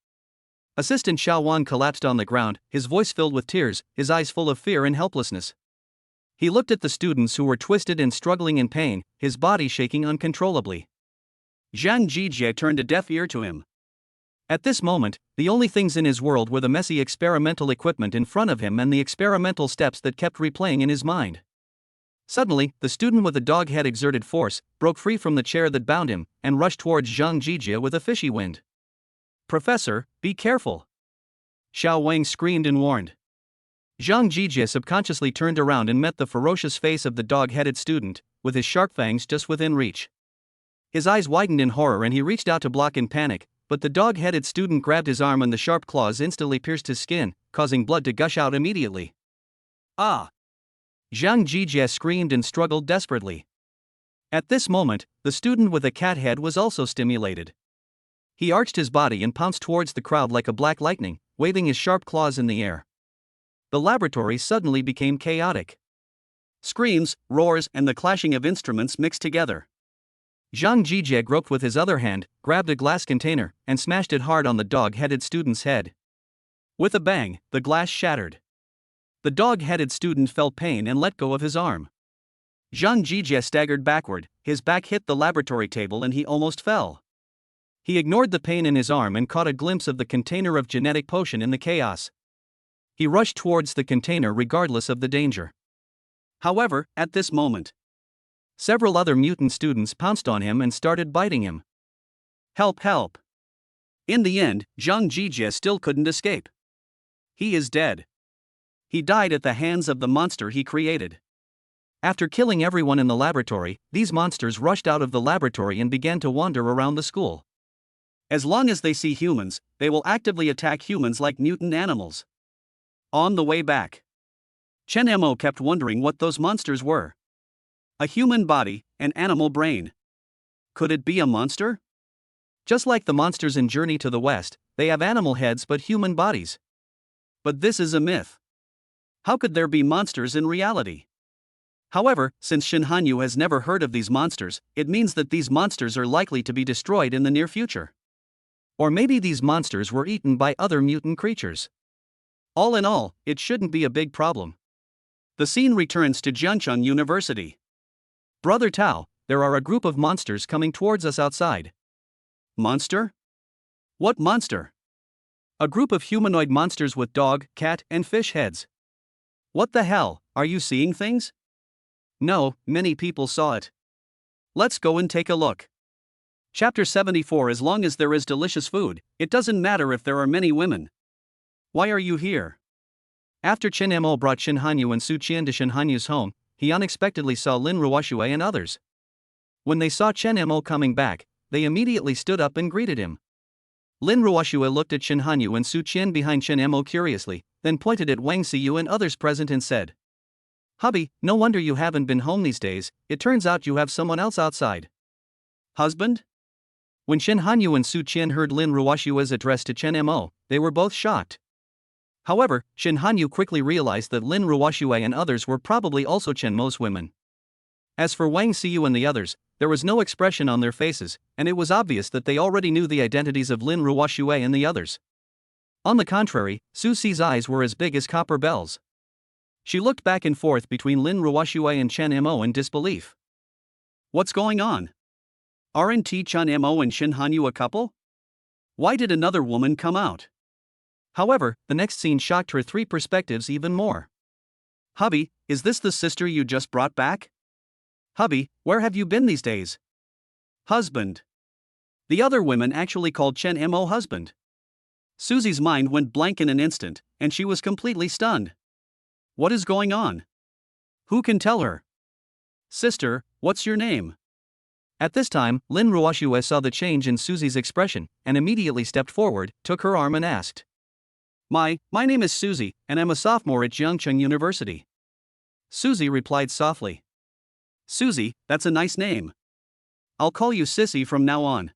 Assistant Xiao Wan collapsed on the ground, his voice filled with tears, his eyes full of fear and helplessness. He looked at the students who were twisted and struggling in pain, his body shaking uncontrollably. Zhang Jijie turned a deaf ear to him. At this moment, the only things in his world were the messy experimental equipment in front of him and the experimental steps that kept replaying in his mind. Suddenly, the student with the dog head exerted force, broke free from the chair that bound him, and rushed towards Zhang Jijie with a fishy wind. "Professor, be careful!" Xiao Wang screamed and warned. Zhang Jijie subconsciously turned around and met the ferocious face of the dog-headed student, with his sharp fangs just within reach. His eyes widened in horror and he reached out to block in panic, but the dog-headed student grabbed his arm and the sharp claws instantly pierced his skin, causing blood to gush out immediately. "Ah!" Zhang Jijie screamed and struggled desperately. At this moment, the student with the cat head was also stimulated. He arched his body and pounced towards the crowd like a black lightning, waving his sharp claws in the air. The laboratory suddenly became chaotic. Screams, roars, and the clashing of instruments mixed together. Zhang Jijie groped with his other hand, grabbed a glass container, and smashed it hard on the dog-headed student's head. With a bang, the glass shattered. The dog-headed student felt pain and let go of his arm. Zhang Jijie staggered backward, his back hit the laboratory table and he almost fell. He ignored the pain in his arm and caught a glimpse of the container of genetic potion in the chaos. He rushed towards the container regardless of the danger. However, at this moment, several other mutant students pounced on him and started biting him. "Help, help!" In the end, Zhang Jijie still couldn't escape. He is dead. He died at the hands of the monster he created. After killing everyone in the laboratory, these monsters rushed out of the laboratory and began to wander around the school. As long as they see humans, they will actively attack humans like mutant animals. On the way back, Chen Mo kept wondering what those monsters were. A human body, an animal brain. Could it be a monster? Just like the monsters in Journey to the West, they have animal heads but human bodies. But this is a myth. How could there be monsters in reality? However, since Shin Hanyu has never heard of these monsters, it means that these monsters are likely to be destroyed in the near future. Or maybe these monsters were eaten by other mutant creatures. All in all, it shouldn't be a big problem. The scene returns to Jiancheng University. Brother Tao, there are a group of monsters coming towards us outside. Monster? What monster? A group of humanoid monsters with dog, cat, and fish heads. What the hell, are you seeing things? No, many people saw it. Let's go and take a look. Chapter 74. As long as there is delicious food, it doesn't matter if there are many women. Why are you here? After Chen Mo brought Shen Hanyu and Su Qian to Shen Hanyu's home, he unexpectedly saw Lin Ruoxue and others. When they saw Chen Mo coming back, they immediately stood up and greeted him. Lin Ruoxue looked at Shen Hanyu and Su Qian behind Chen Mo curiously, then pointed at Wang Xiyu and others present and said, "Hubby, no wonder you haven't been home these days, it turns out you have someone else outside." Husband? When Shen Hanyu and Su Qian heard Lin Ruoxue's address to Chen Mo, they were both shocked. However, Shen Hanyu quickly realized that Lin Ruoxue and others were probably also Chen Mo's women. As for Wang Xiyu and the others, there was no expression on their faces, and it was obvious that they already knew the identities of Lin Ruoxue and the others. On the contrary, Su Xi's eyes were as big as copper bells. She looked back and forth between Lin Ruoxue and Chen Mo in disbelief. What's going on? Aren't Chen Mo and Shen Hanyu a couple? Why did another woman come out? However, the next scene shocked her three perspectives even more. Hubby, is this the sister you just brought back? Hubby, where have you been these days? Husband. The other women actually called Chen Mo husband. Susie's mind went blank in an instant, and she was completely stunned. What is going on? Who can tell her? Sister, what's your name? At this time, Lin Ruoxue saw the change in Susie's expression, and immediately stepped forward, took her arm and asked. My name is Susie, and I'm a sophomore at Jiancheng University. Susie replied softly. Susie, that's a nice name. I'll call you Sissy from now on.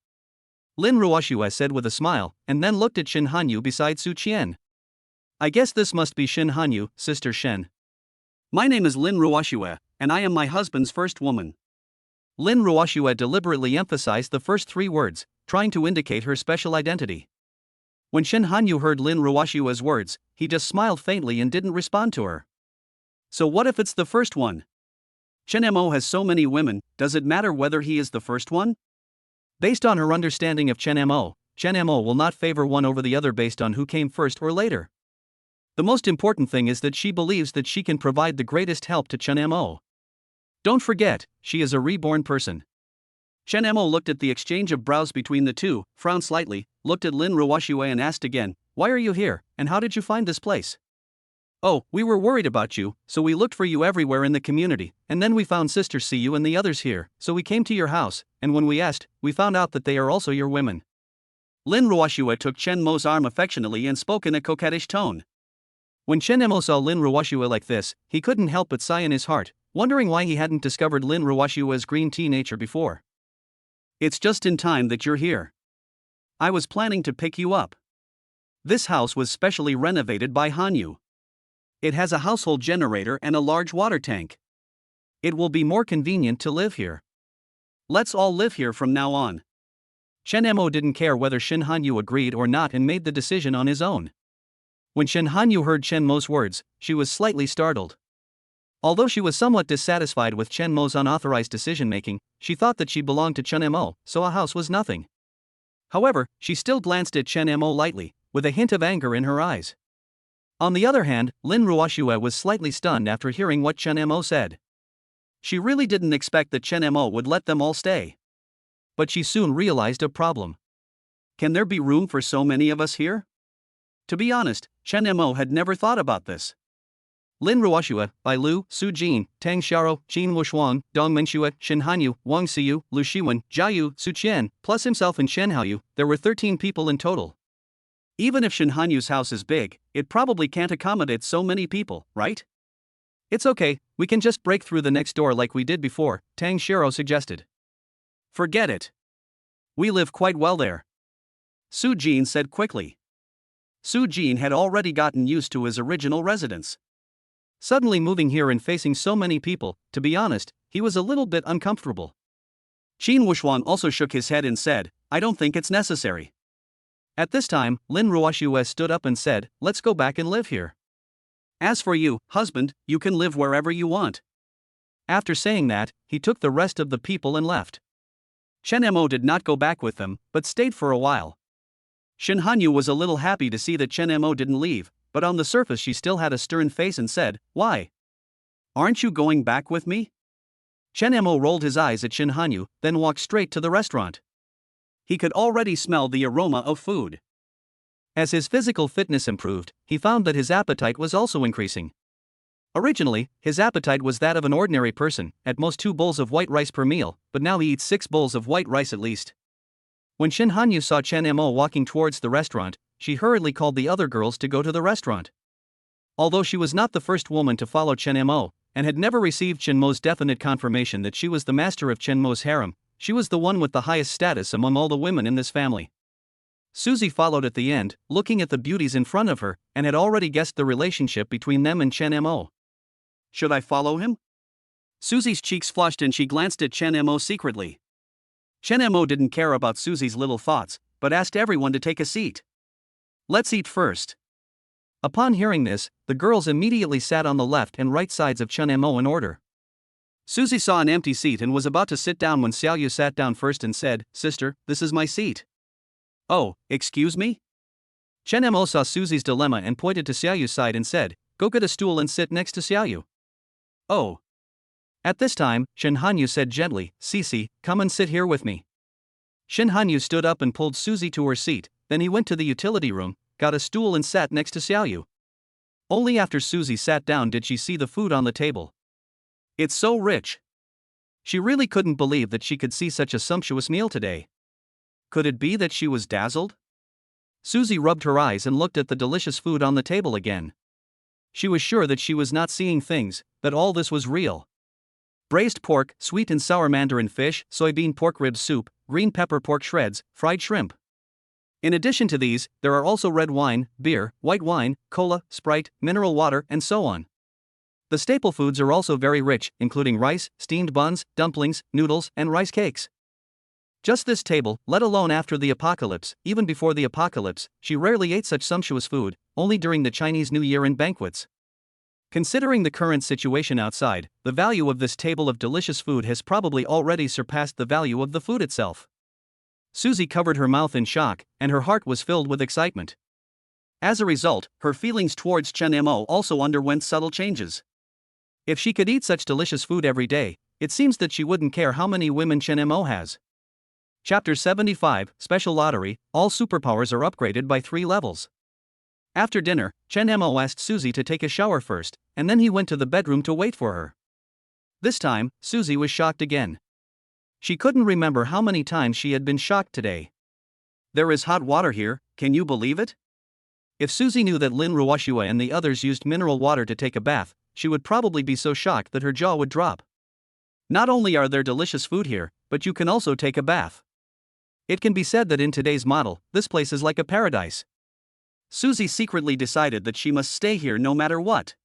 Lin Ruoxue said with a smile, and then looked at Shen Hanyu beside Su Qian. I guess this must be Shen Hanyu, Sister Shen. My name is Lin Ruoxue, and I am my husband's first woman. Lin Ruoxue deliberately emphasized the first three words, trying to indicate her special identity. When Shen Hanyu heard Lin Ruoxue's words, he just smiled faintly and didn't respond to her. So what if it's the first one? Chen Mo has so many women, does it matter whether he is the first one? Based on her understanding of Chen Mo will not favor one over the other based on who came first or later. The most important thing is that she believes that she can provide the greatest help to Chen Mo. Don't forget, she is a reborn person. Chen Mo looked at the exchange of brows between the two, frowned slightly, looked at Lin Ruoxue and asked again, why are you here, and how did you find this place? Oh, we were worried about you, so we looked for you everywhere in the community, and then we found Sister Siyu and the others here, so we came to your house, and when we asked, we found out that they are also your women. Lin Ruoxue took Chen Mo's arm affectionately and spoke in a coquettish tone. When Chen Mo saw Lin Ruoxue like this, he couldn't help but sigh in his heart, wondering why he hadn't discovered Lin Ruoxue's green tea nature before. It's just in time that you're here. I was planning to pick you up. This house was specially renovated by Hanyu. It has a household generator and a large water tank. It will be more convenient to live here. Let's all live here from now on. Chen Mo didn't care whether Shen Hanyu agreed or not and made the decision on his own. When Shen Hanyu heard Chen Mo's words, she was slightly startled. Although she was somewhat dissatisfied with Chen Mo's unauthorized decision-making, she thought that she belonged to Chen Mo, so a house was nothing. However, she still glanced at Chen Mo lightly, with a hint of anger in her eyes. On the other hand, Lin Ruoxue was slightly stunned after hearing what Chen Mo said. She really didn't expect that Chen Mo would let them all stay. But she soon realized a problem. Can there be room for so many of us here? To be honest, Chen Mo had never thought about this. Lin Ruoxue, Bai Lu, Su Jin, Tang Xiao, Qin Wushuang, Dong Menxue, Shen Hanyu, Wang Xiyu, Lu Shiwen, Jia Yu, Su Qian, plus himself and Shen Haoyu, there were 13 people in total. Even if Shen Hanyu's house is big, it probably can't accommodate so many people, right? It's okay, we can just break through the next door like we did before, Tang Xiao suggested. Forget it. We live quite well there. Su Jin said quickly. Su Jin had already gotten used to his original residence. Suddenly moving here and facing so many people, to be honest, he was a little bit uncomfortable. Qin Wushuang also shook his head and said, I don't think it's necessary. At this time, Lin Ruoxue stood up and said, let's go back and live here. As for you, husband, you can live wherever you want. After saying that, he took the rest of the people and left. Chen Mo did not go back with them, but stayed for a while. Shin Hanyu was a little happy to see that Chen Mo didn't leave, but on the surface she still had a stern face and said, "Why? Aren't you going back with me?" Chen Mo rolled his eyes at Shin Hanyu, then walked straight to the restaurant. He could already smell the aroma of food. As his physical fitness improved, he found that his appetite was also increasing. Originally, his appetite was that of an ordinary person, at most 2 bowls of white rice per meal, but now he eats 6 bowls of white rice at least. When Shin Hanyu saw Chen Mo walking towards the restaurant, she hurriedly called the other girls to go to the restaurant. Although she was not the first woman to follow Chen Mo, and had never received Chen Mo's definite confirmation that she was the master of Chen Mo's harem, she was the one with the highest status among all the women in this family. Suzy followed at the end, looking at the beauties in front of her, and had already guessed the relationship between them and Chen Mo. Should I follow him? Suzy's cheeks flushed and she glanced at Chen Mo secretly. Chen Mo didn't care about Suzy's little thoughts, but asked everyone to take a seat. "Let's eat first." Upon hearing this, the girls immediately sat on the left and right sides of Chen Mo in order. Suzy saw an empty seat and was about to sit down when Xiaoyu sat down first and said, "Sister, this is my seat." "Oh, excuse me?" Chen Mo saw Suzy's dilemma and pointed to Xiaoyu's side and said, "Go get a stool and sit next to Xiaoyu." "Oh." At this time, Shin Hanyu said gently, "Cici, come and sit here with me." Shin Hanyu stood up and pulled Suzy to her seat, then he went to the utility room, got a stool and sat next to Xiaoyu. Only after Suzy sat down did she see the food on the table. It's so rich. She really couldn't believe that she could see such a sumptuous meal today. Could it be that she was dazzled? Suzy rubbed her eyes and looked at the delicious food on the table again. She was sure that she was not seeing things, that all this was real. Braised pork, sweet and sour mandarin fish, soybean pork rib soup, green pepper pork shreds, fried shrimp. In addition to these, there are also red wine, beer, white wine, cola, Sprite, mineral water, and so on. The staple foods are also very rich, including rice, steamed buns, dumplings, noodles, and rice cakes. Just this table, let alone after the apocalypse, even before the apocalypse, she rarely ate such sumptuous food, only during the Chinese New Year and banquets. Considering the current situation outside, the value of this table of delicious food has probably already surpassed the value of the food itself. Suzy covered her mouth in shock, and her heart was filled with excitement. As a result, her feelings towards Chen Mo also underwent subtle changes. If she could eat such delicious food every day, it seems that she wouldn't care how many women Chen Mo has. Chapter 75, Special Lottery, all superpowers are upgraded by 3 levels. After dinner, Chen Mo asked Suzy to take a shower first, and then he went to the bedroom to wait for her. This time, Suzy was shocked again. She couldn't remember how many times she had been shocked today. "There is hot water here, can you believe it?" If Suzy knew that Lin Ruoshua and the others used mineral water to take a bath, she would probably be so shocked that her jaw would drop. Not only are there delicious food here, but you can also take a bath. It can be said that in today's model, this place is like a paradise. Suzy secretly decided that she must stay here no matter what.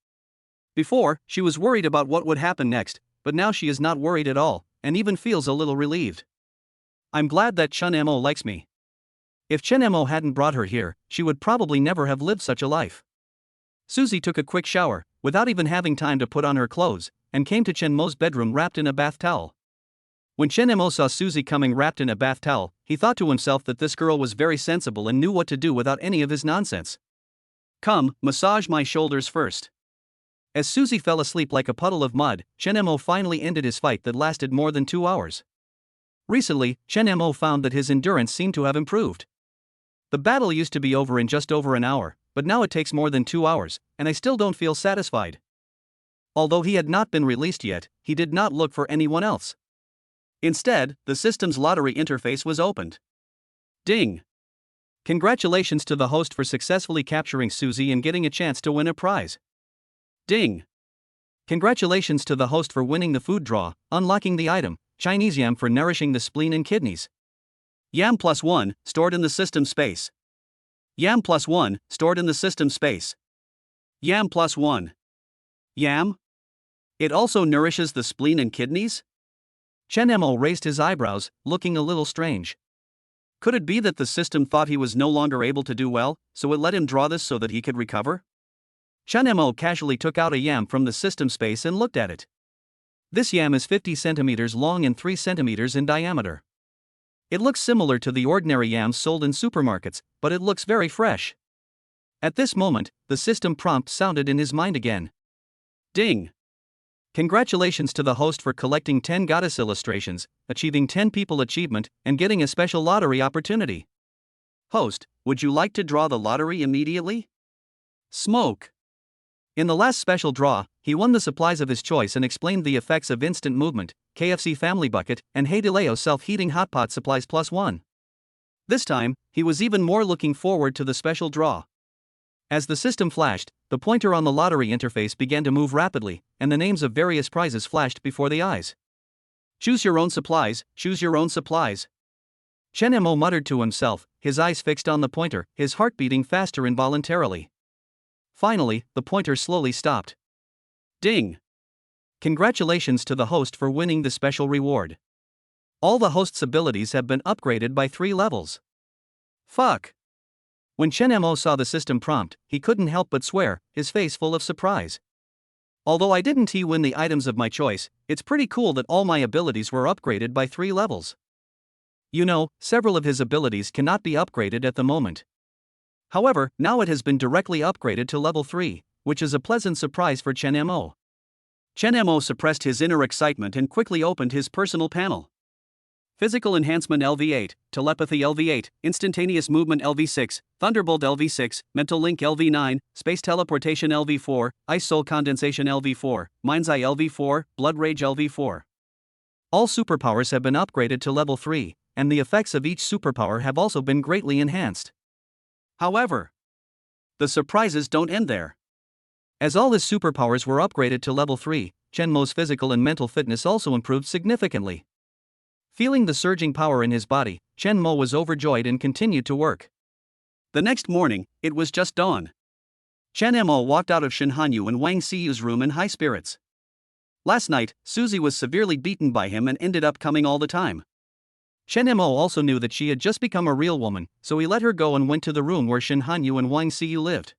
Before, she was worried about what would happen next, but now she is not worried at all, and even feels a little relieved. I'm glad that Chen Mo likes me. If Chen Mo hadn't brought her here, she would probably never have lived such a life. Suzy took a quick shower, without even having time to put on her clothes, and came to Chen Mo's bedroom wrapped in a bath towel. When Chen Mo saw Suzy coming wrapped in a bath towel, he thought to himself that this girl was very sensible and knew what to do without any of his nonsense. "Come, massage my shoulders first." As Suzy fell asleep like a puddle of mud, Chen Mo finally ended his fight that lasted more than 2 hours. Recently, Chen Mo found that his endurance seemed to have improved. The battle used to be over in just over an hour, but now it takes more than 2 hours, and I still don't feel satisfied. Although he had not been released yet, he did not look for anyone else. Instead, the system's lottery interface was opened. Ding! Congratulations to the host for successfully capturing Suzy and getting a chance to win a prize. Ding! Congratulations to the host for winning the food draw, unlocking the item, Chinese yam for nourishing the spleen and kidneys. Yam +1, stored in the system space. Yam +1, stored in the system space. Yam +1. Yam? It also nourishes the spleen and kidneys? Chen Mo raised his eyebrows, looking a little strange. Could it be that the system thought he was no longer able to do well, so it let him draw this so that he could recover? Chen Mo casually took out a yam from the system space and looked at it. This yam is 50 centimeters long and 3 centimeters in diameter. It looks similar to the ordinary yams sold in supermarkets, but it looks very fresh. At this moment, the system prompt sounded in his mind again. Ding! Congratulations to the host for collecting 10 goddess illustrations, achieving 10 people achievement, and getting a special lottery opportunity. Host, would you like to draw the lottery immediately? Smoke! In the last special draw, he won the supplies of his choice and explained the effects of instant movement, KFC Family Bucket, and Heidileo self-heating hotpot supplies +1. This time, he was even more looking forward to the special draw. As the system flashed, the pointer on the lottery interface began to move rapidly, and the names of various prizes flashed before the eyes. Choose your own supplies, choose your own supplies. Chen Mo muttered to himself, his eyes fixed on the pointer, his heart beating faster involuntarily. Finally, the pointer slowly stopped. Ding! Congratulations to the host for winning the special reward. All the host's abilities have been upgraded by 3 levels. Fuck! When Chen Mo saw the system prompt, he couldn't help but swear, his face full of surprise. Although I didn't win the items of my choice, it's pretty cool that all my abilities were upgraded by 3 levels. You know, several of his abilities cannot be upgraded at the moment. However, now it has been directly upgraded to level 3, which is a pleasant surprise for Chen Mo. Chen Mo suppressed his inner excitement and quickly opened his personal panel. Physical Enhancement LV8, Telepathy LV8, Instantaneous Movement LV6, Thunderbolt LV6, Mental Link LV9, Space Teleportation LV4, Ice Soul Condensation LV4, Mind's Eye LV4, Blood Rage LV4. All superpowers have been upgraded to level 3, and the effects of each superpower have also been greatly enhanced. However, the surprises don't end there. As all his superpowers were upgraded to level 3, Chen Mo's physical and mental fitness also improved significantly. Feeling the surging power in his body, Chen Mo was overjoyed and continued to work. The next morning, it was just dawn. Chen Mo walked out of Shen Hanyu and Wang Siyu's room in high spirits. Last night, Suzy was severely beaten by him and ended up coming all the time. Chen Mo also knew that she had just become a real woman, so he let her go and went to the room where Shen Hanyu and Wang Siyu lived.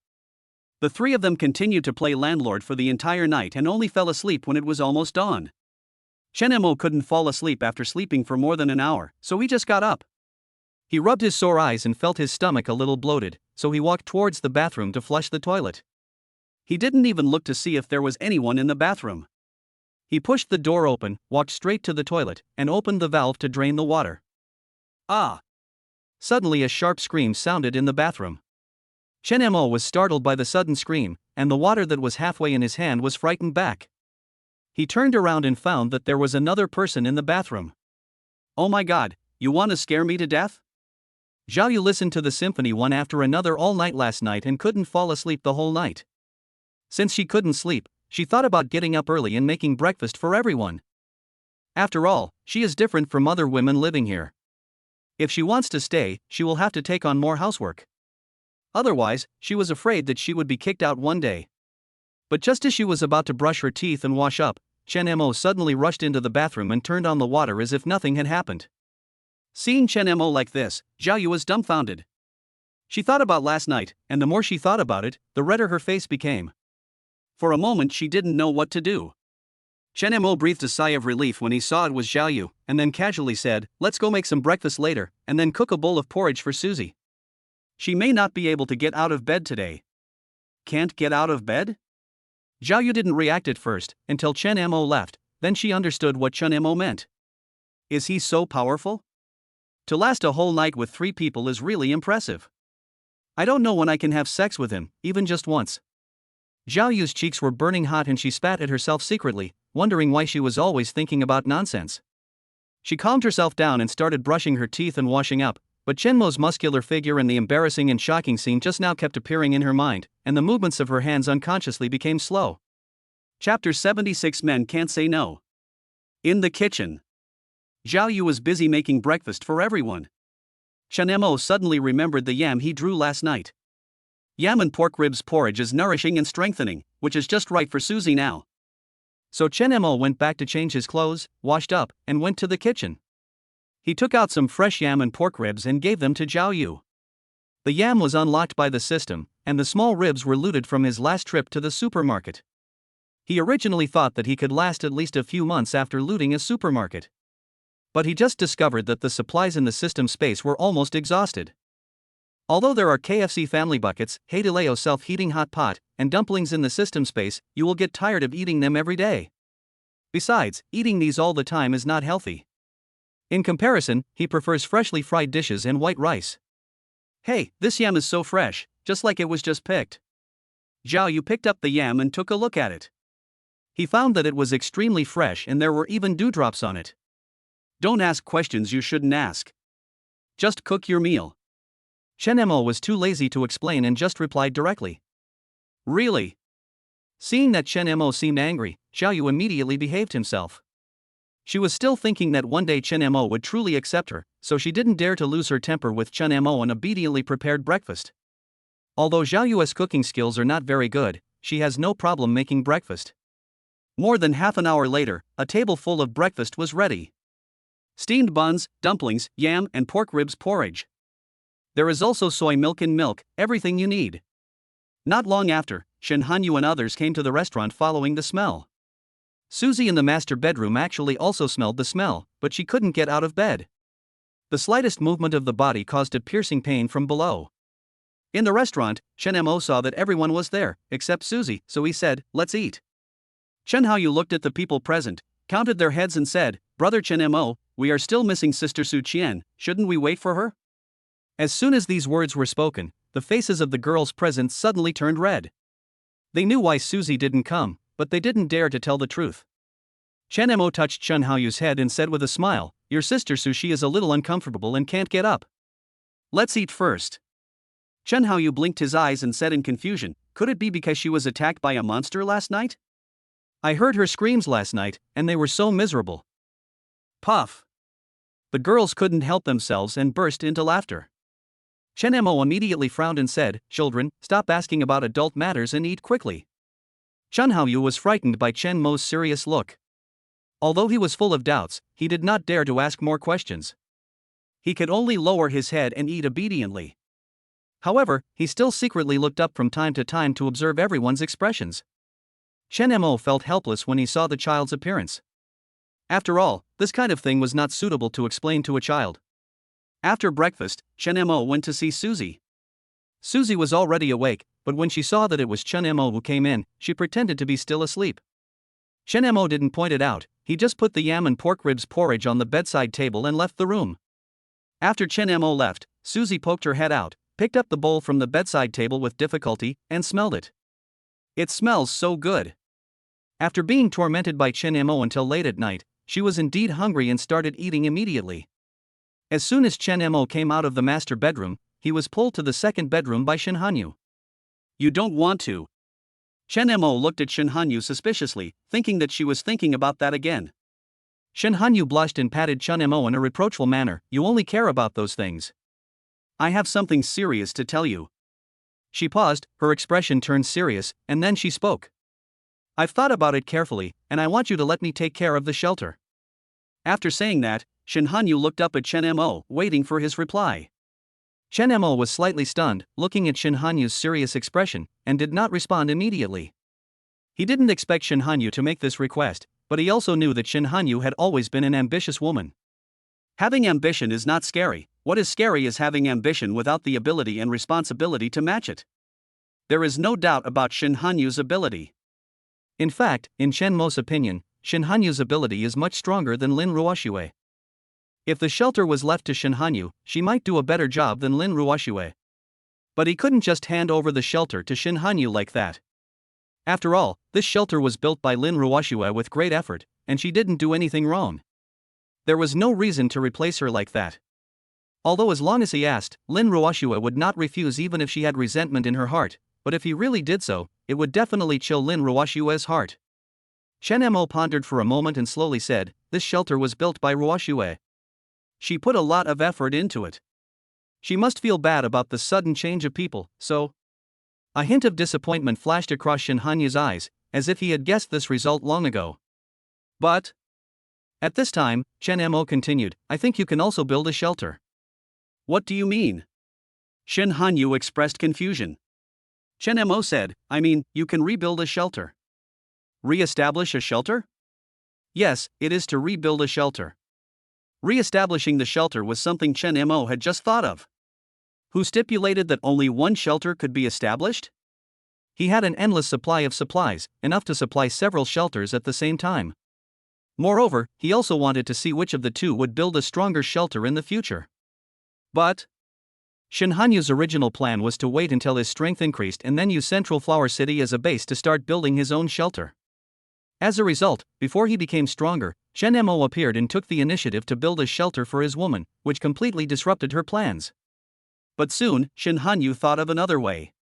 The 3 of them continued to play landlord for the entire night and only fell asleep when it was almost dawn. Chen Mo couldn't fall asleep after sleeping for more than an hour, so he just got up. He rubbed his sore eyes and felt his stomach a little bloated, so he walked towards the bathroom to flush the toilet. He didn't even look to see if there was anyone in the bathroom. He pushed the door open, walked straight to the toilet, and opened the valve to drain the water. Ah! Suddenly a sharp scream sounded in the bathroom. Chen Mo was startled by the sudden scream, and the water that was halfway in his hand was frightened back. He turned around and found that there was another person in the bathroom. Oh my god, you want to scare me to death? Zhao Yu listened to the symphony one after another all night last night and couldn't fall asleep the whole night. Since she couldn't sleep, she thought about getting up early and making breakfast for everyone. After all, she is different from other women living here. If she wants to stay, she will have to take on more housework. Otherwise, she was afraid that she would be kicked out one day. But just as she was about to brush her teeth and wash up, Chen Mo suddenly rushed into the bathroom and turned on the water as if nothing had happened. Seeing Chen Mo like this, Zhao Yu was dumbfounded. She thought about last night, and the more she thought about it, the redder her face became. For a moment she didn't know what to do. Chen Mo breathed a sigh of relief when he saw it was Zhao Yu, and then casually said, "Let's go make some breakfast later, and then cook a bowl of porridge for Suzy. She may not be able to get out of bed today." Can't get out of bed? Zhao Yu didn't react at first, until Chen Mo left, then she understood what Chen Mo meant. Is he so powerful? To last a whole night with 3 people is really impressive. I don't know when I can have sex with him, even just once. Zhao Yu's cheeks were burning hot and she spat at herself secretly, wondering why she was always thinking about nonsense. She calmed herself down and started brushing her teeth and washing up, but Chen Mo's muscular figure and the embarrassing and shocking scene just now kept appearing in her mind, and the movements of her hands unconsciously became slow. Chapter 76 Men Can't Say No. In the kitchen. Zhao Yu was busy making breakfast for everyone. Chen Mo suddenly remembered the yam he drew last night. Yam and pork ribs porridge is nourishing and strengthening, which is just right for Suzy now. So Chen Mo went back to change his clothes, washed up, and went to the kitchen. He took out some fresh yam and pork ribs and gave them to Zhao Yu. The yam was unlocked by the system, and the small ribs were looted from his last trip to the supermarket. He originally thought that he could last at least a few months after looting a supermarket. But he just discovered that the supplies in the system space were almost exhausted. Although there are KFC family buckets, Heideleo self-heating hot pot, and dumplings in the system space, you will get tired of eating them every day. Besides, eating these all the time is not healthy. In comparison, he prefers freshly fried dishes and white rice. Hey, this yam is so fresh, just like it was just picked. Zhao Yu picked up the yam and took a look at it. He found that it was extremely fresh and there were even dewdrops on it. Don't ask questions you shouldn't ask. Just cook your meal. Chen Mo was too lazy to explain and just replied directly. Really? Seeing that Chen Mo seemed angry, Zhao Yu immediately behaved himself. She was still thinking that one day Chen Mo would truly accept her, so she didn't dare to lose her temper with Chen Mo and obediently prepared breakfast. Although Zhao Yu's cooking skills are not very good, she has no problem making breakfast. More than half an hour later, a table full of breakfast was ready. Steamed buns, dumplings, yam, and pork ribs porridge. There is also soy milk and milk, everything you need. Not long after, Shen Hanyu and others came to the restaurant following the smell. Susie in the master bedroom actually also smelled the smell, but she couldn't get out of bed. The slightest movement of the body caused a piercing pain from below. In the restaurant, Chen Mo saw that everyone was there, except Susie, so he said, "Let's eat." Chen Haoyu looked at the people present, counted their heads and said, "Brother Chen Mo, we are still missing Sister Su Qian, shouldn't we wait for her?" As soon as these words were spoken, the faces of the girls present suddenly turned red. They knew why Susie didn't come, but they didn't dare to tell the truth. Chen Mo touched Chen Haoyu's head and said with a smile, "Your sister Sushi is a little uncomfortable and can't get up. Let's eat first." Chen Haoyu blinked his eyes and said in confusion, "Could it be because she was attacked by a monster last night? I heard her screams last night, and they were so miserable." Puff! The girls couldn't help themselves and burst into laughter. Chen Mo immediately frowned and said, "Children, stop asking about adult matters and eat quickly." Chen Haoyu was frightened by Chen Mo's serious look. Although he was full of doubts, he did not dare to ask more questions. He could only lower his head and eat obediently. However, he still secretly looked up from time to time to observe everyone's expressions. Chen Mo felt helpless when he saw the child's appearance. After all, this kind of thing was not suitable to explain to a child. After breakfast, Chen Mo went to see Susie. Susie was already awake, but when she saw that it was Chen Mo who came in, she pretended to be still asleep. Chen Mo didn't point it out, he just put the yam and pork ribs porridge on the bedside table and left the room. After Chen Mo left, Susie poked her head out, picked up the bowl from the bedside table with difficulty, and smelled it. It smells so good. After being tormented by Chen Mo until late at night, she was indeed hungry and started eating immediately. As soon as Chen Mo came out of the master bedroom, he was pulled to the second bedroom by Shen Hanyu. "You don't want to." Chen Mo looked at Shen Hanyu suspiciously, thinking that she was thinking about that again. Shen Hanyu blushed and patted Chen Mo in a reproachful manner, "You only care about those things. I have something serious to tell you." She paused, her expression turned serious, and then she spoke. "I've thought about it carefully, and I want you to let me take care of the shelter." After saying that, Shen Hanyu looked up at Chen Mo, waiting for his reply. Chen Mo was slightly stunned, looking at Shen Hanyu's serious expression, and did not respond immediately. He didn't expect Shen Hanyu to make this request, but he also knew that Shen Hanyu had always been an ambitious woman. Having ambition is not scary, what is scary is having ambition without the ability and responsibility to match it. There is no doubt about Shen Hanyu's ability. In fact, in Chen Mo's opinion, Shen Hanyu's ability is much stronger than Lin Ruoxue. If the shelter was left to Shen Hanyu, she might do a better job than Lin Ruoxue. But he couldn't just hand over the shelter to Shen Hanyu like that. After all, this shelter was built by Lin Ruoxue with great effort, and she didn't do anything wrong. There was no reason to replace her like that. Although as long as he asked, Lin Ruoxue would not refuse even if she had resentment in her heart, but if he really did so, it would definitely chill Lin Ruoxue's heart. Shen Mo pondered for a moment and slowly said, "This shelter was built by Ruoxue. She put a lot of effort into it. She must feel bad about the sudden change of people, so..." A hint of disappointment flashed across Shen Hanyu's eyes, as if he had guessed this result long ago. "But..." At this time, Chen Mo continued, "I think you can also build a shelter." "What do you mean?" Shen Hanyu expressed confusion. Chen Mo said, I mean, you can rebuild a shelter. Re-establish a shelter? Yes, it is to rebuild a shelter. Re-establishing the shelter was something Chen Mo had just thought of. Who stipulated that only one shelter could be established? He had an endless supply of supplies, enough to supply several shelters at the same time. Moreover, he also wanted to see which of the two would build a stronger shelter in the future. But Shen Hanyu's original plan was to wait until his strength increased and then use Central Flower City as a base to start building his own shelter. As a result, before he became stronger, Chen Mo appeared and took the initiative to build a shelter for his woman, which completely disrupted her plans. But soon, Shen Hanyu thought of another way.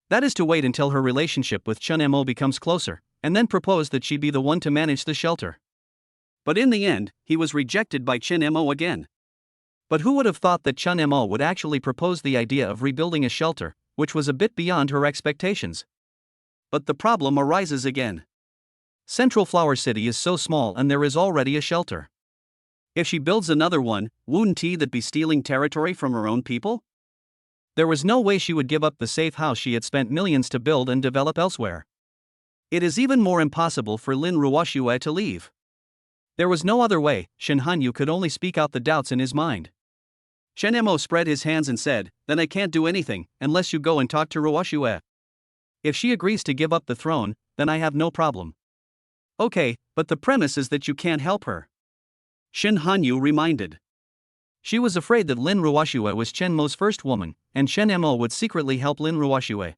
That is to wait until her relationship with Chen Mo becomes closer, and then propose that she be the one to manage the shelter. But in the end, he was rejected by Chen Mo again. But who would have thought that Chen Mo would actually propose the idea of rebuilding a shelter, which was a bit beyond her expectations? But the problem arises again. Central Flower City is so small and there is already a shelter. If she builds another one, wouldn't that be stealing territory from her own people? There was no way she would give up the safe house she had spent millions to build and develop elsewhere. It is even more impossible for Lin Ruoxue to leave. There was no other way. Shen Hanyu could only speak out the doubts in his mind. Chen Mo spread his hands and said, then I can't do anything, unless you go and talk to Ruoxue. If she agrees to give up the throne, then I have no problem. Okay, but the premise is that you can't help her. Shen Hanyu reminded. She was afraid that Lin Ruoxue was Chen Mo's first woman, and Shen Mo would secretly help Lin Ruoxue.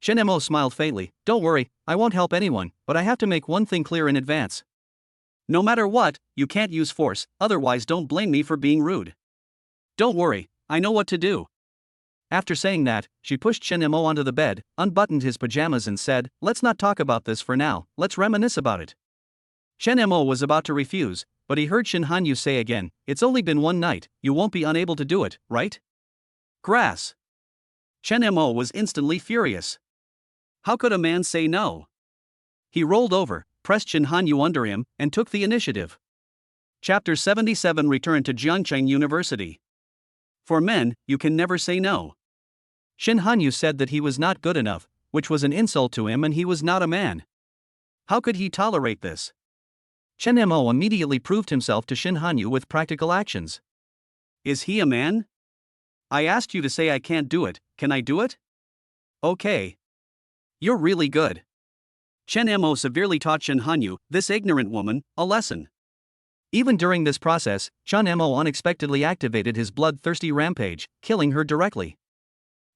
Shen Mo smiled faintly, don't worry, I won't help anyone, but I have to make one thing clear in advance. No matter what, you can't use force, otherwise don't blame me for being rude. Don't worry, I know what to do. After saying that, she pushed Shen Mo onto the bed, unbuttoned his pajamas and said, let's not talk about this for now, let's reminisce about it. Shen Mo was about to refuse, but he heard Shen Hanyu say again, it's only been one night, you won't be unable to do it, right? Grass. Shen Mo was instantly furious. How could a man say no? He rolled over, pressed Shen Hanyu under him, and took the initiative. Chapter 77 Return to Jiangcheng University. For men, you can never say no. Shen Hanyu said that he was not good enough, which was an insult to him and he was not a man. How could he tolerate this? Chen Mo immediately proved himself to Shen Hanyu with practical actions. Is he a man? I asked you to say I can't do it, can I do it? Okay. You're really good. Chen Mo severely taught Shen Hanyu, this ignorant woman, a lesson. Even during this process, Chen Mo unexpectedly activated his bloodthirsty rampage, killing her directly.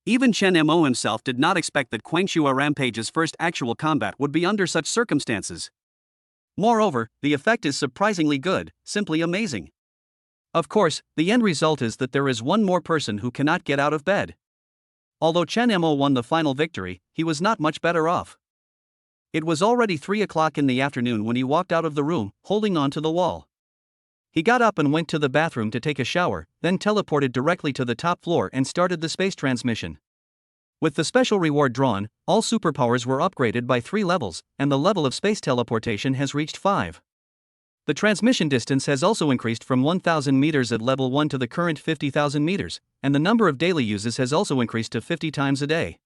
Even Chen Mo himself did not expect that Quangshua Rampage's first actual combat would be under such circumstances. Moreover, the effect is surprisingly good, simply amazing. Of course, the end result is that there is one more person who cannot get out of bed. Although Chen Mo won the final victory, he was not much better off. It was already 3 o'clock in the afternoon when he walked out of the room, holding on to the wall. He got up and went to the bathroom to take a shower, then teleported directly to the top floor and started the space transmission. With the special reward drawn, all superpowers were upgraded by 3 levels, and the level of space teleportation has reached 5. The transmission distance has also increased from 1,000 meters at level 1 to the current 50,000 meters, and the number of daily uses has also increased to 50 times a day.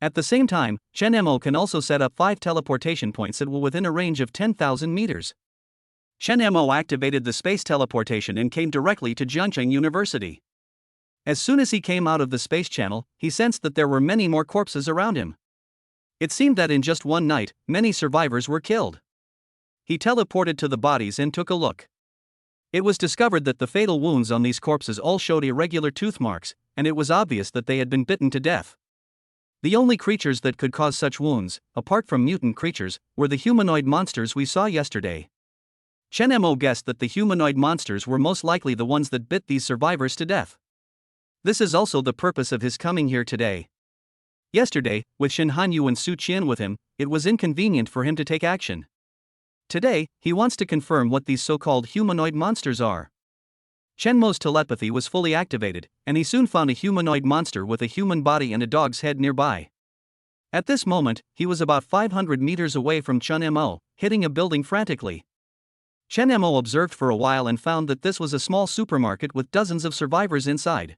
At the same time, Chen Mo can also set up 5 teleportation points that will within a range of 10,000 meters. Shen Mo activated the space teleportation and came directly to Jiangcheng University. As soon as he came out of the space channel, he sensed that there were many more corpses around him. It seemed that in just one night, many survivors were killed. He teleported to the bodies and took a look. It was discovered that the fatal wounds on these corpses all showed irregular tooth marks, and it was obvious that they had been bitten to death. The only creatures that could cause such wounds, apart from mutant creatures, were the humanoid monsters we saw yesterday. Chen Mo guessed that the humanoid monsters were most likely the ones that bit these survivors to death. This is also the purpose of his coming here today. Yesterday, with Shen Hanyu and Su Qian with him, it was inconvenient for him to take action. Today, he wants to confirm what these so-called humanoid monsters are. Chen Mo's telepathy was fully activated, and he soon found a humanoid monster with a human body and a dog's head nearby. At this moment, he was about 500 meters away from Chen Mo, hitting a building frantically. Chen Mo observed for a while and found that this was a small supermarket with dozens of survivors inside.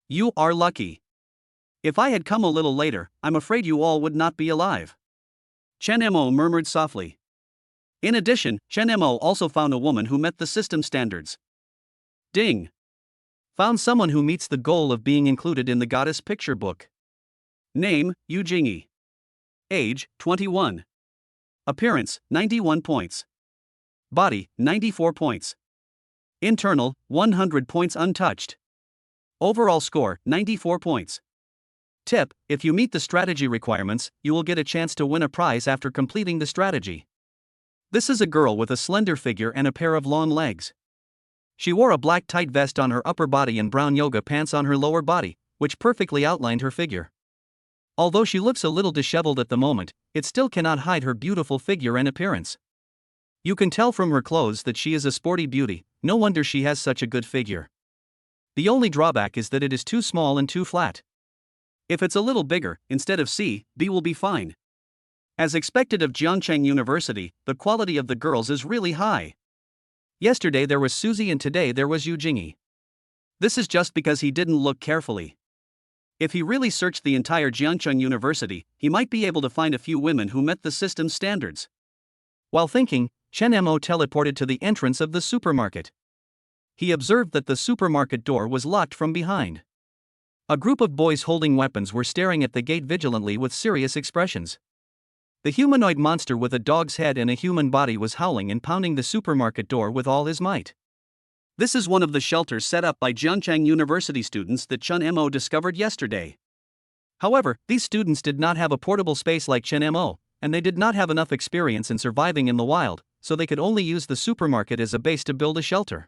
You are lucky. If I had come a little later, I'm afraid you all would not be alive. Chen Mo murmured softly. In addition, Chen Mo also found a woman who met the system standards. Ding! Found someone who meets the goal of being included in the goddess picture book. Name, Yu Jingyi. Age, 21. Appearance, 91 points. Body, 94 points. Internal, 100 points untouched. Overall score, 94 points. Tip: if you meet the strategy requirements, you will get a chance to win a prize after completing the strategy. This is a girl with a slender figure and a pair of long legs. She wore a black tight vest on her upper body and brown yoga pants on her lower body, which perfectly outlined her figure. Although she looks a little disheveled at the moment, it still cannot hide her beautiful figure and appearance. You can tell from her clothes that she is a sporty beauty, no wonder she has such a good figure. The only drawback is that it is too small and too flat. If it's a little bigger, instead of C, B will be fine. As expected of Jiangcheng University, the quality of the girls is really high. Yesterday there was Suzy and today there was Yu Jingyi. This is just because he didn't look carefully. If he really searched the entire Jiangcheng University, he might be able to find a few women who met the system's standards. While thinking, Chen Mo teleported to the entrance of the supermarket. He observed that the supermarket door was locked from behind. A group of boys holding weapons were staring at the gate vigilantly with serious expressions. The humanoid monster with a dog's head and a human body was howling and pounding the supermarket door with all his might. This is one of the shelters set up by Jiangcheng University students that Chen Mo discovered yesterday. However, these students did not have a portable space like Chen Mo, and they did not have enough experience in surviving in the wild, so they could only use the supermarket as a base to build a shelter.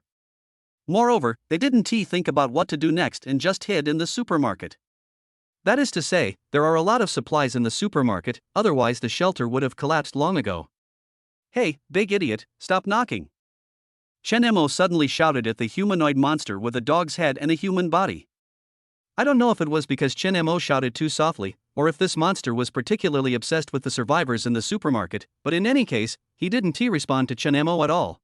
Moreover, they didn't think about what to do next and just hid in the supermarket. That is to say, there are a lot of supplies in the supermarket, otherwise the shelter would have collapsed long ago. Hey, big idiot, stop knocking! Chen Mo suddenly shouted at the humanoid monster with a dog's head and a human body. I don't know if it was because Chen Mo shouted too softly, or if this monster was particularly obsessed with the survivors in the supermarket, but in any case, he didn't respond to Chen Mo at all.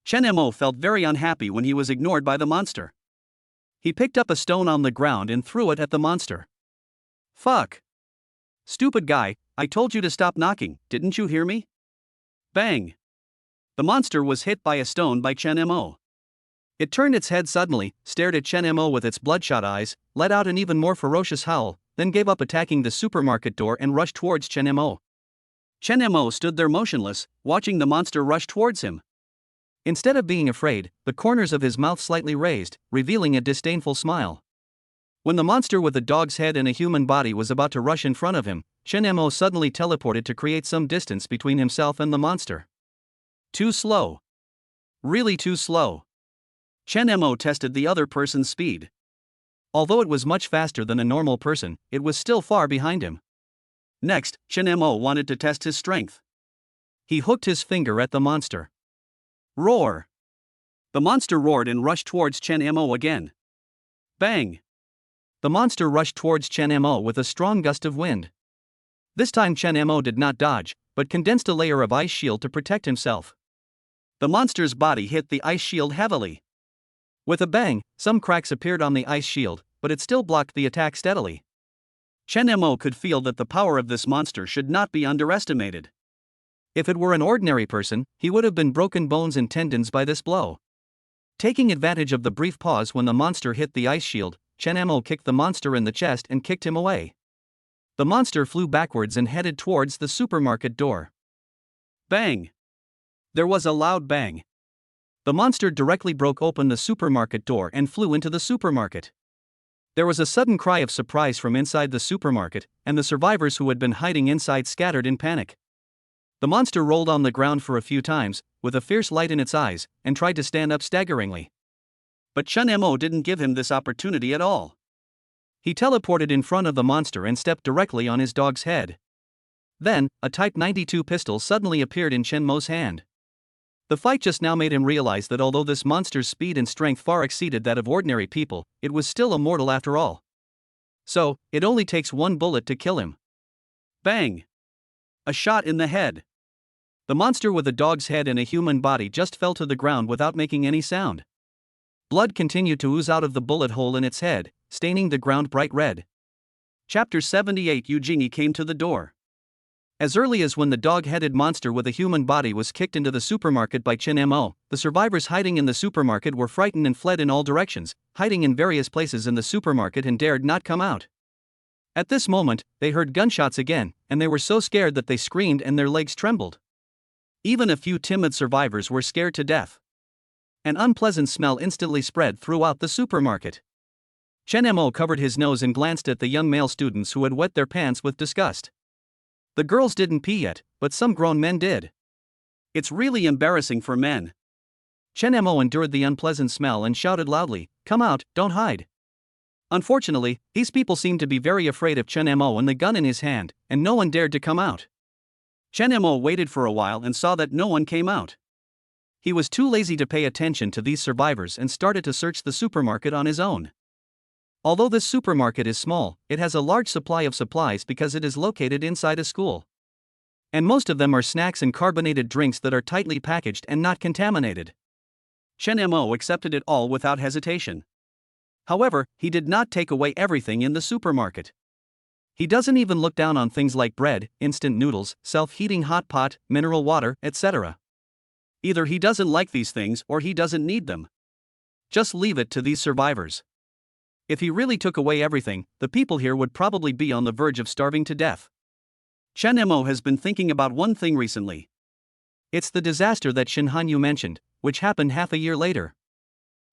Chen Mo felt very unhappy when he was ignored by the monster. He picked up a stone on the ground and threw it at the monster. Fuck! Stupid guy, I told you to stop knocking, didn't you hear me? Bang! The monster was hit by a stone by Chen Mo. It turned its head suddenly, stared at Chen Mo with its bloodshot eyes, let out an even more ferocious howl, then gave up attacking the supermarket door and rushed towards Chen Mo. Chen Mo stood there motionless, watching the monster rush towards him. Instead of being afraid, the corners of his mouth slightly raised, revealing a disdainful smile. When the monster with a dog's head and a human body was about to rush in front of him, Chen Mo suddenly teleported to create some distance between himself and the monster. Too slow. Really too slow. Chen Mo tested the other person's speed. Although it was much faster than a normal person, it was still far behind him. Next, Chen Mo wanted to test his strength. He hooked his finger at the monster. Roar! The monster roared and rushed towards Chen Mo again. Bang! The monster rushed towards Chen Mo with a strong gust of wind. This time Chen Mo did not dodge, but condensed a layer of ice shield to protect himself. The monster's body hit the ice shield heavily. With a bang, some cracks appeared on the ice shield, but it still blocked the attack steadily. Chen Mo could feel that the power of this monster should not be underestimated. If it were an ordinary person, he would have been broken bones and tendons by this blow. Taking advantage of the brief pause when the monster hit the ice shield, Chen Mo kicked the monster in the chest and kicked him away. The monster flew backwards and headed towards the supermarket door. Bang! There was a loud bang. The monster directly broke open the supermarket door and flew into the supermarket. There was a sudden cry of surprise from inside the supermarket, and the survivors who had been hiding inside scattered in panic. The monster rolled on the ground for a few times, with a fierce light in its eyes, and tried to stand up staggeringly. But Chen Mo didn't give him this opportunity at all. He teleported in front of the monster and stepped directly on his dog's head. Then, a Type 92 pistol suddenly appeared in Chen Mo's hand. The fight just now made him realize that although this monster's speed and strength far exceeded that of ordinary people, it was still a mortal after all. So, it only takes one bullet to kill him. Bang! A shot in the head. The monster with a dog's head and a human body just fell to the ground without making any sound. Blood continued to ooze out of the bullet hole in its head, staining the ground bright red. Chapter 78 Eugenie came to the door. As early as when the dog-headed monster with a human body was kicked into the supermarket by Chin Mo, the survivors hiding in the supermarket were frightened and fled in all directions, hiding in various places in the supermarket and dared not come out. At this moment, they heard gunshots again, and they were so scared that they screamed and their legs trembled. Even a few timid survivors were scared to death. An unpleasant smell instantly spread throughout the supermarket. Chen Mo covered his nose and glanced at the young male students who had wet their pants with disgust. The girls didn't pee yet, but some grown men did. It's really embarrassing for men. Chen Mo endured the unpleasant smell and shouted loudly, "Come out, don't hide." Unfortunately, these people seemed to be very afraid of Chen Mo and the gun in his hand, and no one dared to come out. Chen Mo waited for a while and saw that no one came out. He was too lazy to pay attention to these survivors and started to search the supermarket on his own. Although this supermarket is small, it has a large supply of supplies because it is located inside a school. And most of them are snacks and carbonated drinks that are tightly packaged and not contaminated. Chen Mo accepted it all without hesitation. However, he did not take away everything in the supermarket. He doesn't even look down on things like bread, instant noodles, self-heating hot pot, mineral water, etc. Either he doesn't like these things or he doesn't need them. Just leave it to these survivors. If he really took away everything, the people here would probably be on the verge of starving to death. Chen Mo has been thinking about one thing recently. It's the disaster that Shin Hanyu mentioned, which happened half a year later.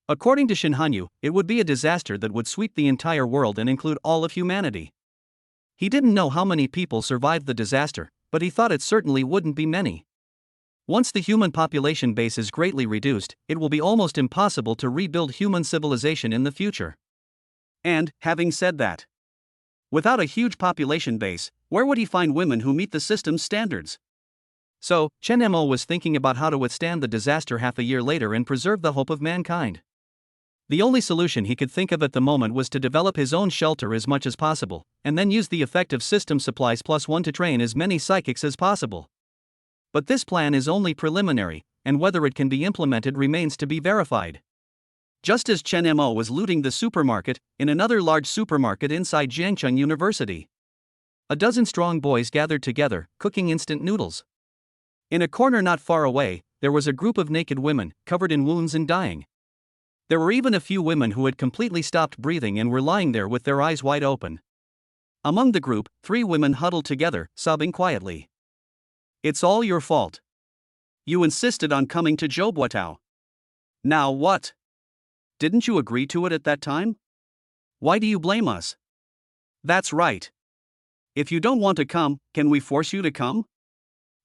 According to Shin Hanyu, it would be a disaster that would sweep the entire world and include all of humanity. He didn't know how many people survived the disaster, but he thought it certainly wouldn't be many. Once the human population base is greatly reduced, it will be almost impossible to rebuild human civilization in the future. And, having said that, without a huge population base, where would he find women who meet the system's standards? So, Chen Mo was thinking about how to withstand the disaster half a year later and preserve the hope of mankind. The only solution he could think of at the moment was to develop his own shelter as much as possible, and then use the effective system supplies +1 to train as many psychics as possible. But this plan is only preliminary, and whether it can be implemented remains to be verified. Just as Chen Mo was looting the supermarket, in another large supermarket inside Jiangcheng University, a dozen strong boys gathered together, cooking instant noodles. In a corner not far away, there was a group of naked women, covered in wounds and dying. There were even a few women who had completely stopped breathing and were lying there with their eyes wide open. Among the group, 3 women huddled together, sobbing quietly. "It's all your fault. You insisted on coming to Zhoubuotao. Now what? Didn't you agree to it at that time? Why do you blame us? That's right. If you don't want to come, can we force you to come?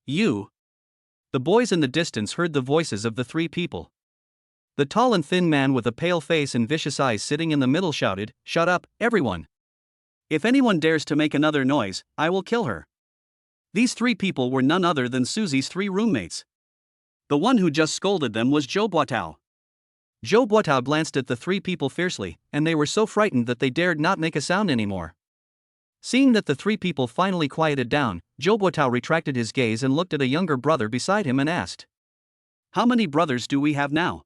You." The boys in the distance heard the voices of the 3 people. The tall and thin man with a pale face and vicious eyes sitting in the middle shouted, "Shut up, everyone. If anyone dares to make another noise, I will kill her." These 3 people were none other than Susie's 3 roommates. The one who just scolded them was Zhoubuotao. Zhoubuotao glanced at the 3 people fiercely, and they were so frightened that they dared not make a sound anymore. Seeing that the 3 people finally quieted down, Zhoubuotao retracted his gaze and looked at a younger brother beside him and asked, "How many brothers do we have now?"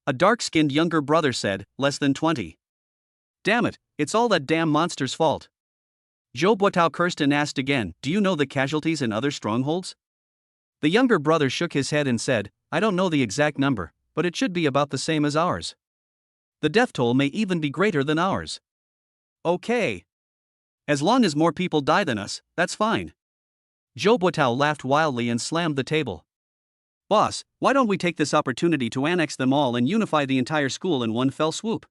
A dark-skinned younger brother said, "Less than 20. Damn it, it's all that damn monster's fault." Zhoubuotao cursed and asked again, "Do you know the casualties in other strongholds?" The younger brother shook his head and said, "I don't know the exact number, but it should be about the same as ours. The death toll may even be greater than ours." "Okay. As long as more people die than us, that's fine." Zhoubuotao laughed wildly and slammed the table. "Boss, why don't we take this opportunity to annex them all and unify the entire school in one fell swoop?"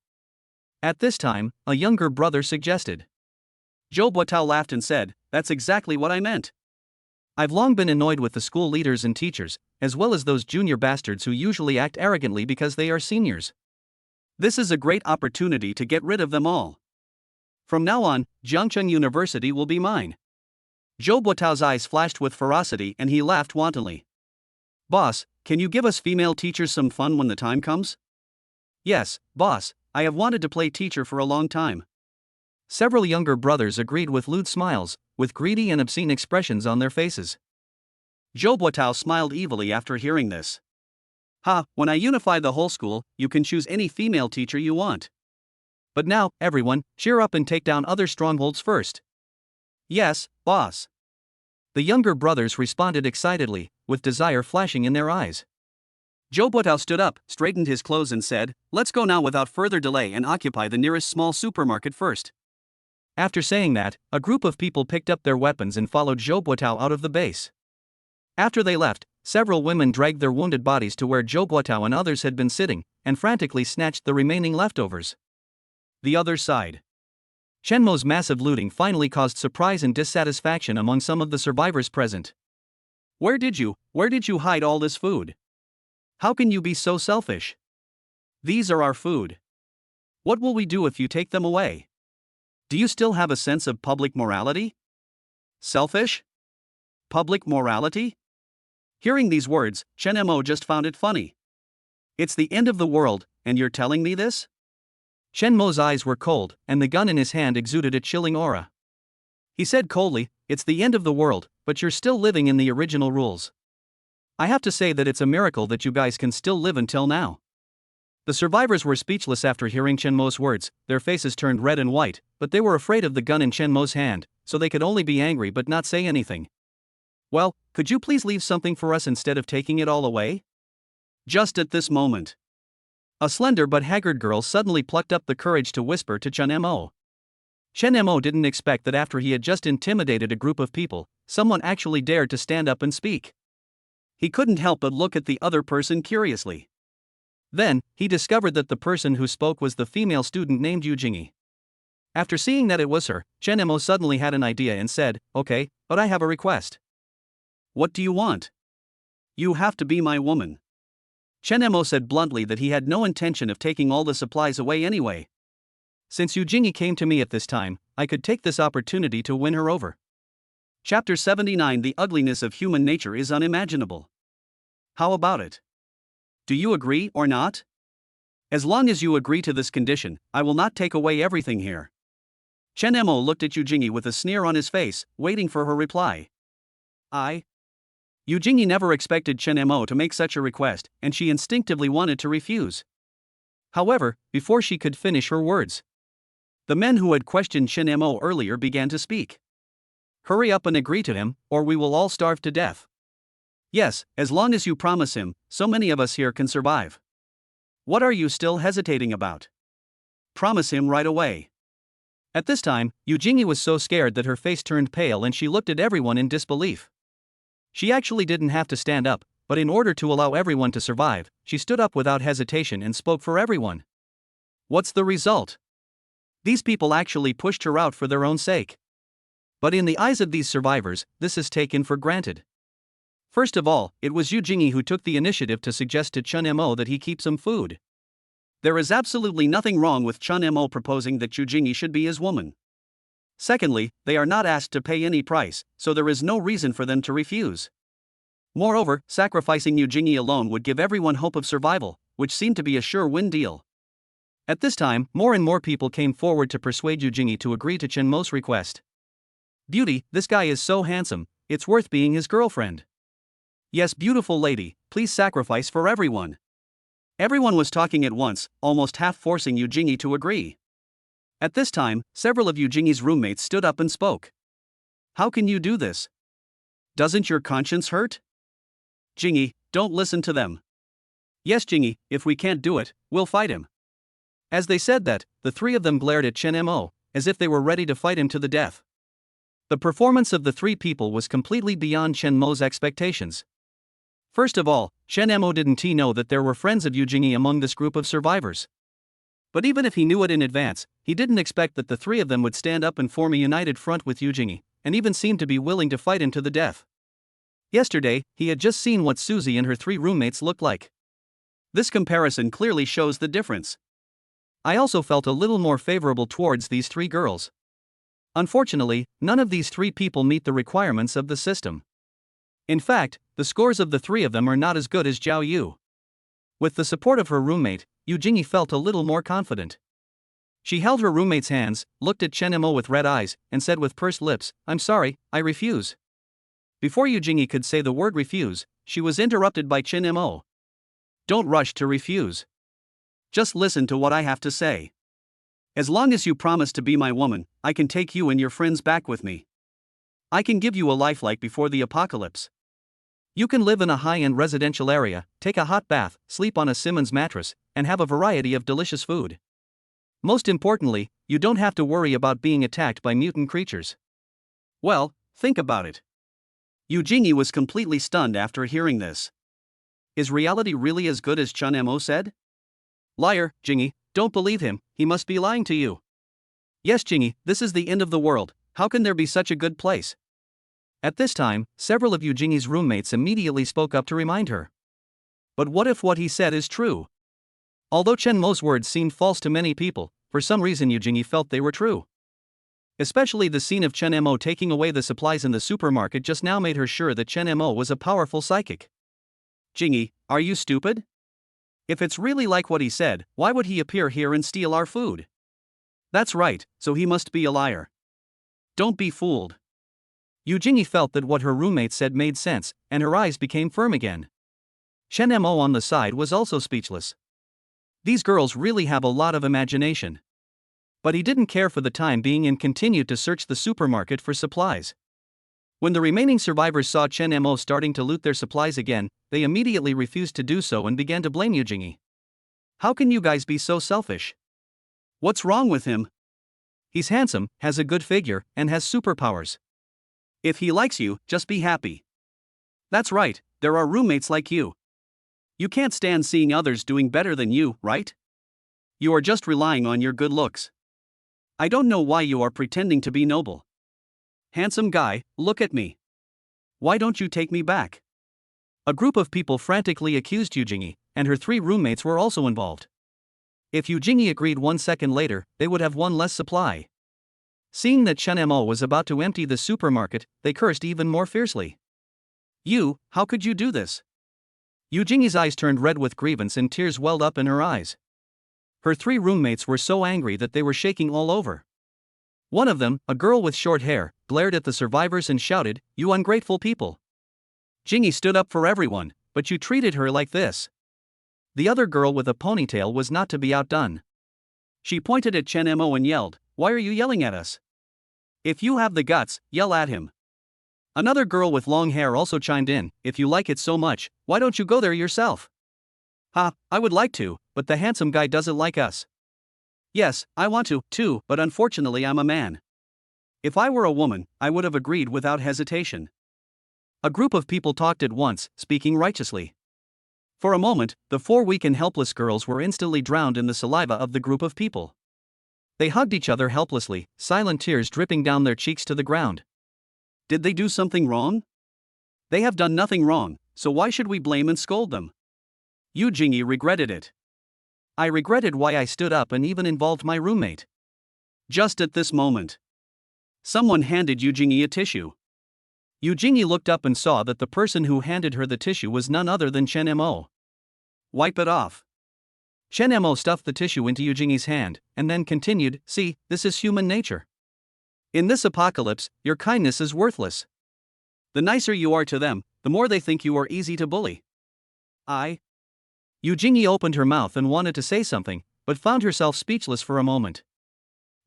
At this time, a younger brother suggested. Zhoubuotao laughed and said, "That's exactly what I meant. I've long been annoyed with the school leaders and teachers, as well as those junior bastards who usually act arrogantly because they are seniors. This is a great opportunity to get rid of them all. From now on, Jiangcheng University will be mine." Zhoubuotao's eyes flashed with ferocity and he laughed wantonly. "Boss, can you give us female teachers some fun when the time comes?" "Yes, boss, I have wanted to play teacher for a long time." Several younger brothers agreed with lewd smiles, with greedy and obscene expressions on their faces. Zhoubuotao smiled evilly after hearing this. "Ha, when I unify the whole school, you can choose any female teacher you want. But now, everyone, cheer up and take down other strongholds first. Yes, boss. The younger brothers responded excitedly, with desire flashing in their eyes. Zhou Buotao stood up, straightened his clothes and said, "Let's go now without further delay and occupy the nearest small supermarket first." After saying that, a group of people picked up their weapons and followed Zhou Buotao out of the base. After they left, several women dragged their wounded bodies to where Zhou Buotao and others had been sitting, and frantically snatched the remaining leftovers. The other side. Chen Mo's massive looting finally caused surprise and dissatisfaction among some of the survivors present. Where did you hide all this food? How can you be so selfish? These are our food. What will we do if you take them away? Do you still have a sense of public morality? Selfish? Public morality? Hearing these words, Chen Mo just found it funny. It's the end of the world, and you're telling me this? Chen Mo's eyes were cold, and the gun in his hand exuded a chilling aura. He said coldly, "It's the end of the world, but you're still living in the original rules. I have to say that it's a miracle that you guys can still live until now." The survivors were speechless after hearing Chen Mo's words. Their faces turned red and white, but they were afraid of the gun in Chen Mo's hand, so they could only be angry but not say anything. "Well, could you please leave something for us instead of taking it all away?" Just at this moment, a slender but haggard girl suddenly plucked up the courage to whisper to Chen Mo. Chen Mo didn't expect that after he had just intimidated a group of people, someone actually dared to stand up and speak. He couldn't help but look at the other person curiously. Then, he discovered that the person who spoke was the female student named Yu Jingyi. After seeing that it was her, Chen Mo suddenly had an idea and said, "Okay, but I have a request." "What do you want?" "You have to be my woman." Chen Mo said bluntly that he had no intention of taking all the supplies away anyway. "Since Yu Jingyi came to me at this time, I could take this opportunity to win her over." Chapter 79. The ugliness of human nature is unimaginable. How about it? Do you agree or not? As long as you agree to this condition, I will not take away everything here. Chen Mo looked at Yu Jingyi with a sneer on his face, waiting for her reply. Yu Jingyi never expected Chen Mo to make such a request, and she instinctively wanted to refuse. However, before she could finish her words, the men who had questioned Chen Mo earlier began to speak. "Hurry up and agree to him, or we will all starve to death." "Yes, as long as you promise him, so many of us here can survive." "What are you still hesitating about? Promise him right away." At this time, Yu Jingyi was so scared that her face turned pale and she looked at everyone in disbelief. She actually didn't have to stand up, but in order to allow everyone to survive, she stood up without hesitation and spoke for everyone. What's the result? These people actually pushed her out for their own sake. But in the eyes of these survivors, this is taken for granted. First of all, it was Yu Jingyi who took the initiative to suggest to Chen Mo that he keep some food. There is absolutely nothing wrong with Chen Mo proposing that Yu Jingyi should be his woman. Secondly, they are not asked to pay any price, so there is no reason for them to refuse. Moreover, sacrificing Yu Jingyi alone would give everyone hope of survival, which seemed to be a sure-win deal. At this time, more and more people came forward to persuade Yu Jingyi to agree to Chen Mo's request. "Beauty, this guy is so handsome, it's worth being his girlfriend." "Yes, beautiful lady, please sacrifice for everyone." Everyone was talking at once, almost half forcing Yu Jingyi to agree. At this time, several of Yu Jingyi's roommates stood up and spoke. "How can you do this? Doesn't your conscience hurt?" "Jingyi, don't listen to them." "Yes, Jingyi, if we can't do it, we'll fight him." As they said that, the three of them glared at Chen Mo, as if they were ready to fight him to the death. The performance of the three people was completely beyond Chen Mo's expectations. First of all, Chen Mo didn't know that there were friends of Yu Jingyi among this group of survivors. But even if he knew it in advance, he didn't expect that the three of them would stand up and form a united front with Yu Jingyi, and even seemed to be willing to fight him to the death. Yesterday, he had just seen what Suzy and her three roommates looked like. This comparison clearly shows the difference. I also felt a little more favorable towards these three girls. Unfortunately, none of these three people meet the requirements of the system. In fact, the scores of the three of them are not as good as Zhao Yu. With the support of her roommate, Yu Jingyi felt a little more confident. She held her roommate's hands, looked at Chen Mo with red eyes, and said with pursed lips, "I'm sorry, I refuse." Before Yu Jingyi could say the word refuse, she was interrupted by Chen Mo. "Don't rush to refuse. Just listen to what I have to say. As long as you promise to be my woman, I can take you and your friends back with me. I can give you a life like before the apocalypse. You can live in a high-end residential area, take a hot bath, sleep on a Simmons mattress, and have a variety of delicious food. Most importantly, you don't have to worry about being attacked by mutant creatures. Well, think about it. Eugenie was completely stunned after hearing this. Is reality really as good as Chun Mo said? Liar, Jingy, don't believe him, he must be lying to you. Yes, Jingy, this is the end of the world, how can there be such a good place? At this time, several of Eugenie's roommates immediately spoke up to remind her. But what if what he said is true? Although Chen Mo's words seemed false to many people, for some reason Eugenie felt they were true. Especially the scene of Chen Mo taking away the supplies in the supermarket just now made her sure that Chen Mo was a powerful psychic. Jingy, are you stupid? If it's really like what he said, why would he appear here and steal our food? That's right, so he must be a liar. Don't be fooled. Eugenie felt that what her roommate said made sense, and her eyes became firm again. Chen Mo on the side was also speechless. These girls really have a lot of imagination. But he didn't care for the time being and continued to search the supermarket for supplies. When the remaining survivors saw Chen Mo starting to loot their supplies again, they immediately refused to do so and began to blame Eugenie. How can you guys be so selfish? What's wrong with him? He's handsome, has a good figure, and has superpowers. If he likes you, just be happy. That's right, there are roommates like you. You can't stand seeing others doing better than you, right? You are just relying on your good looks. I don't know why you are pretending to be noble. Handsome guy, look at me. Why don't you take me back? A group of people frantically accused Eugenie, and her 3 roommates were also involved. If Eugenie agreed 1 second later, they would have one less supply. Seeing that Chen Mo was about to empty the supermarket, they cursed even more fiercely. You, how could you do this? Eugenie's eyes turned red with grievance and tears welled up in her eyes. Her 3 roommates were so angry that they were shaking all over. One of them, a girl with short hair, glared at the survivors and shouted, "You ungrateful people! Jingy stood up for everyone, but you treated her like this." The other girl with a ponytail was not to be outdone. She pointed at Chen Mo and yelled, "Why are you yelling at us? If you have the guts, yell at him." Another girl with long hair also chimed in, "If you like it so much, why don't you go there yourself?" "Ha, I would like to, but the handsome guy doesn't like us." "Yes, I want to, too, but unfortunately I'm a man. If I were a woman, I would have agreed without hesitation." A group of people talked at once, speaking righteously. For a moment, the 4 weak and helpless girls were instantly drowned in the saliva of the group of people. They hugged each other helplessly, silent tears dripping down their cheeks to the ground. Did they do something wrong? They have done nothing wrong, so why should we blame and scold them? Eugenie regretted it. I regretted why I stood up and even involved my roommate. Just at this moment, someone handed Eugenie a tissue. Eugenie looked up and saw that the person who handed her the tissue was none other than Chen Mo. "Wipe it off." Chen Mo stuffed the tissue into Eugenie's hand, and then continued, "See, this is human nature. In this apocalypse, your kindness is worthless. The nicer you are to them, the more they think you are easy to bully." Eugenie opened her mouth and wanted to say something, but found herself speechless for a moment.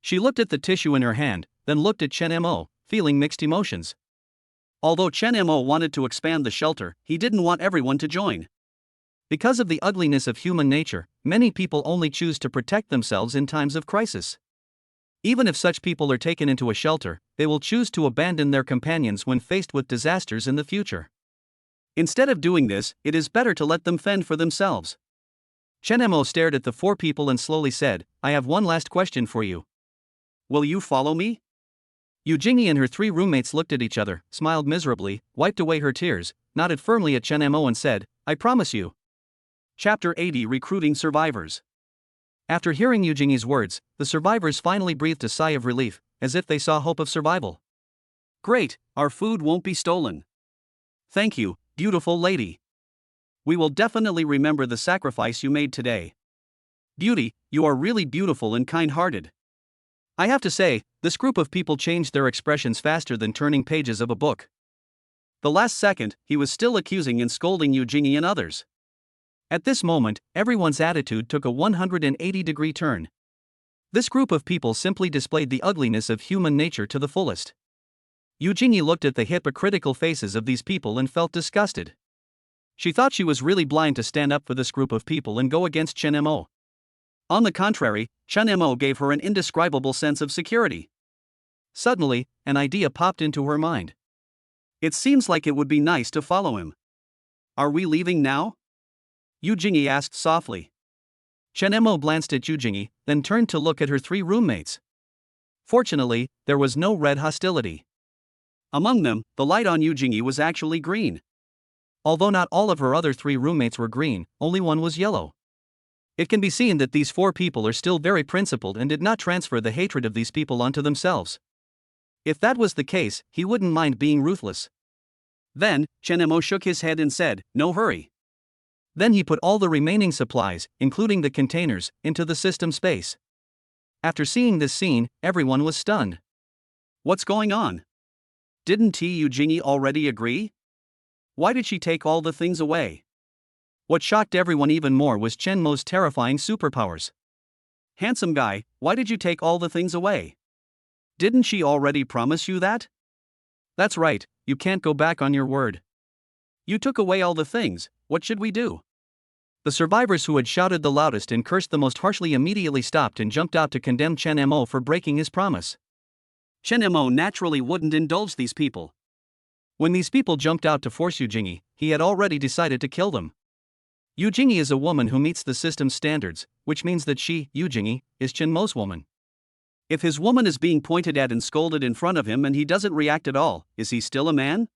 She looked at the tissue in her hand, then looked at Chen Mo, feeling mixed emotions. Although Chen Mo wanted to expand the shelter, he didn't want everyone to join. Because of the ugliness of human nature, many people only choose to protect themselves in times of crisis. Even if such people are taken into a shelter, they will choose to abandon their companions when faced with disasters in the future. Instead of doing this, it is better to let them fend for themselves. Chen Mo stared at the 4 people and slowly said, "I have one last question for you. Will you follow me?" Eugenie and her 3 roommates looked at each other, smiled miserably, wiped away her tears, nodded firmly at Chen Mo and said, "I promise you." Chapter 80 Recruiting Survivors. After hearing Eugenie's words, the survivors finally breathed a sigh of relief, as if they saw hope of survival. "Great, our food won't be stolen. Thank you, beautiful lady. We will definitely remember the sacrifice you made today. Beauty, you are really beautiful and kind-hearted." I have to say, this group of people changed their expressions faster than turning pages of a book. The last second, he was still accusing and scolding Eugenie and others. At this moment, everyone's attitude took a 180-degree turn. This group of people simply displayed the ugliness of human nature to the fullest. Eugenie looked at the hypocritical faces of these people and felt disgusted. She thought she was really blind to stand up for this group of people and go against Chen Mo. On the contrary, Chen Mo gave her an indescribable sense of security. Suddenly, an idea popped into her mind. It seems like it would be nice to follow him. Are we leaving now? Eugenie asked softly. Chen Mo glanced at Eugenie, then turned to look at her three roommates. Fortunately, there was no red hostility. Among them, the light on Eugenie was actually green. Although not all of her other three roommates were green, only one was yellow. It can be seen that these four people are still very principled and did not transfer the hatred of these people onto themselves. If that was the case, he wouldn't mind being ruthless. Then, Chen Mo shook his head and said, "No hurry." Then he put all the remaining supplies, including the containers, into the system space. After seeing this scene, everyone was stunned. What's going on? Didn't Eugenie already agree? Why did she take all the things away? What shocked everyone even more was Chen Mo's terrifying superpowers. Handsome guy, why did you take all the things away? Didn't she already promise you that? That's right, you can't go back on your word. You took away all the things, what should we do? The survivors who had shouted the loudest and cursed the most harshly immediately stopped and jumped out to condemn Chen Mo for breaking his promise. Chen Mo naturally wouldn't indulge these people. When these people jumped out to force Eugenie, he had already decided to kill them. Eugenie is a woman who meets the system's standards, which means that she, Eugenie, is Chen Mo's woman. If his woman is being pointed at and scolded in front of him and he doesn't react at all, is he still a man?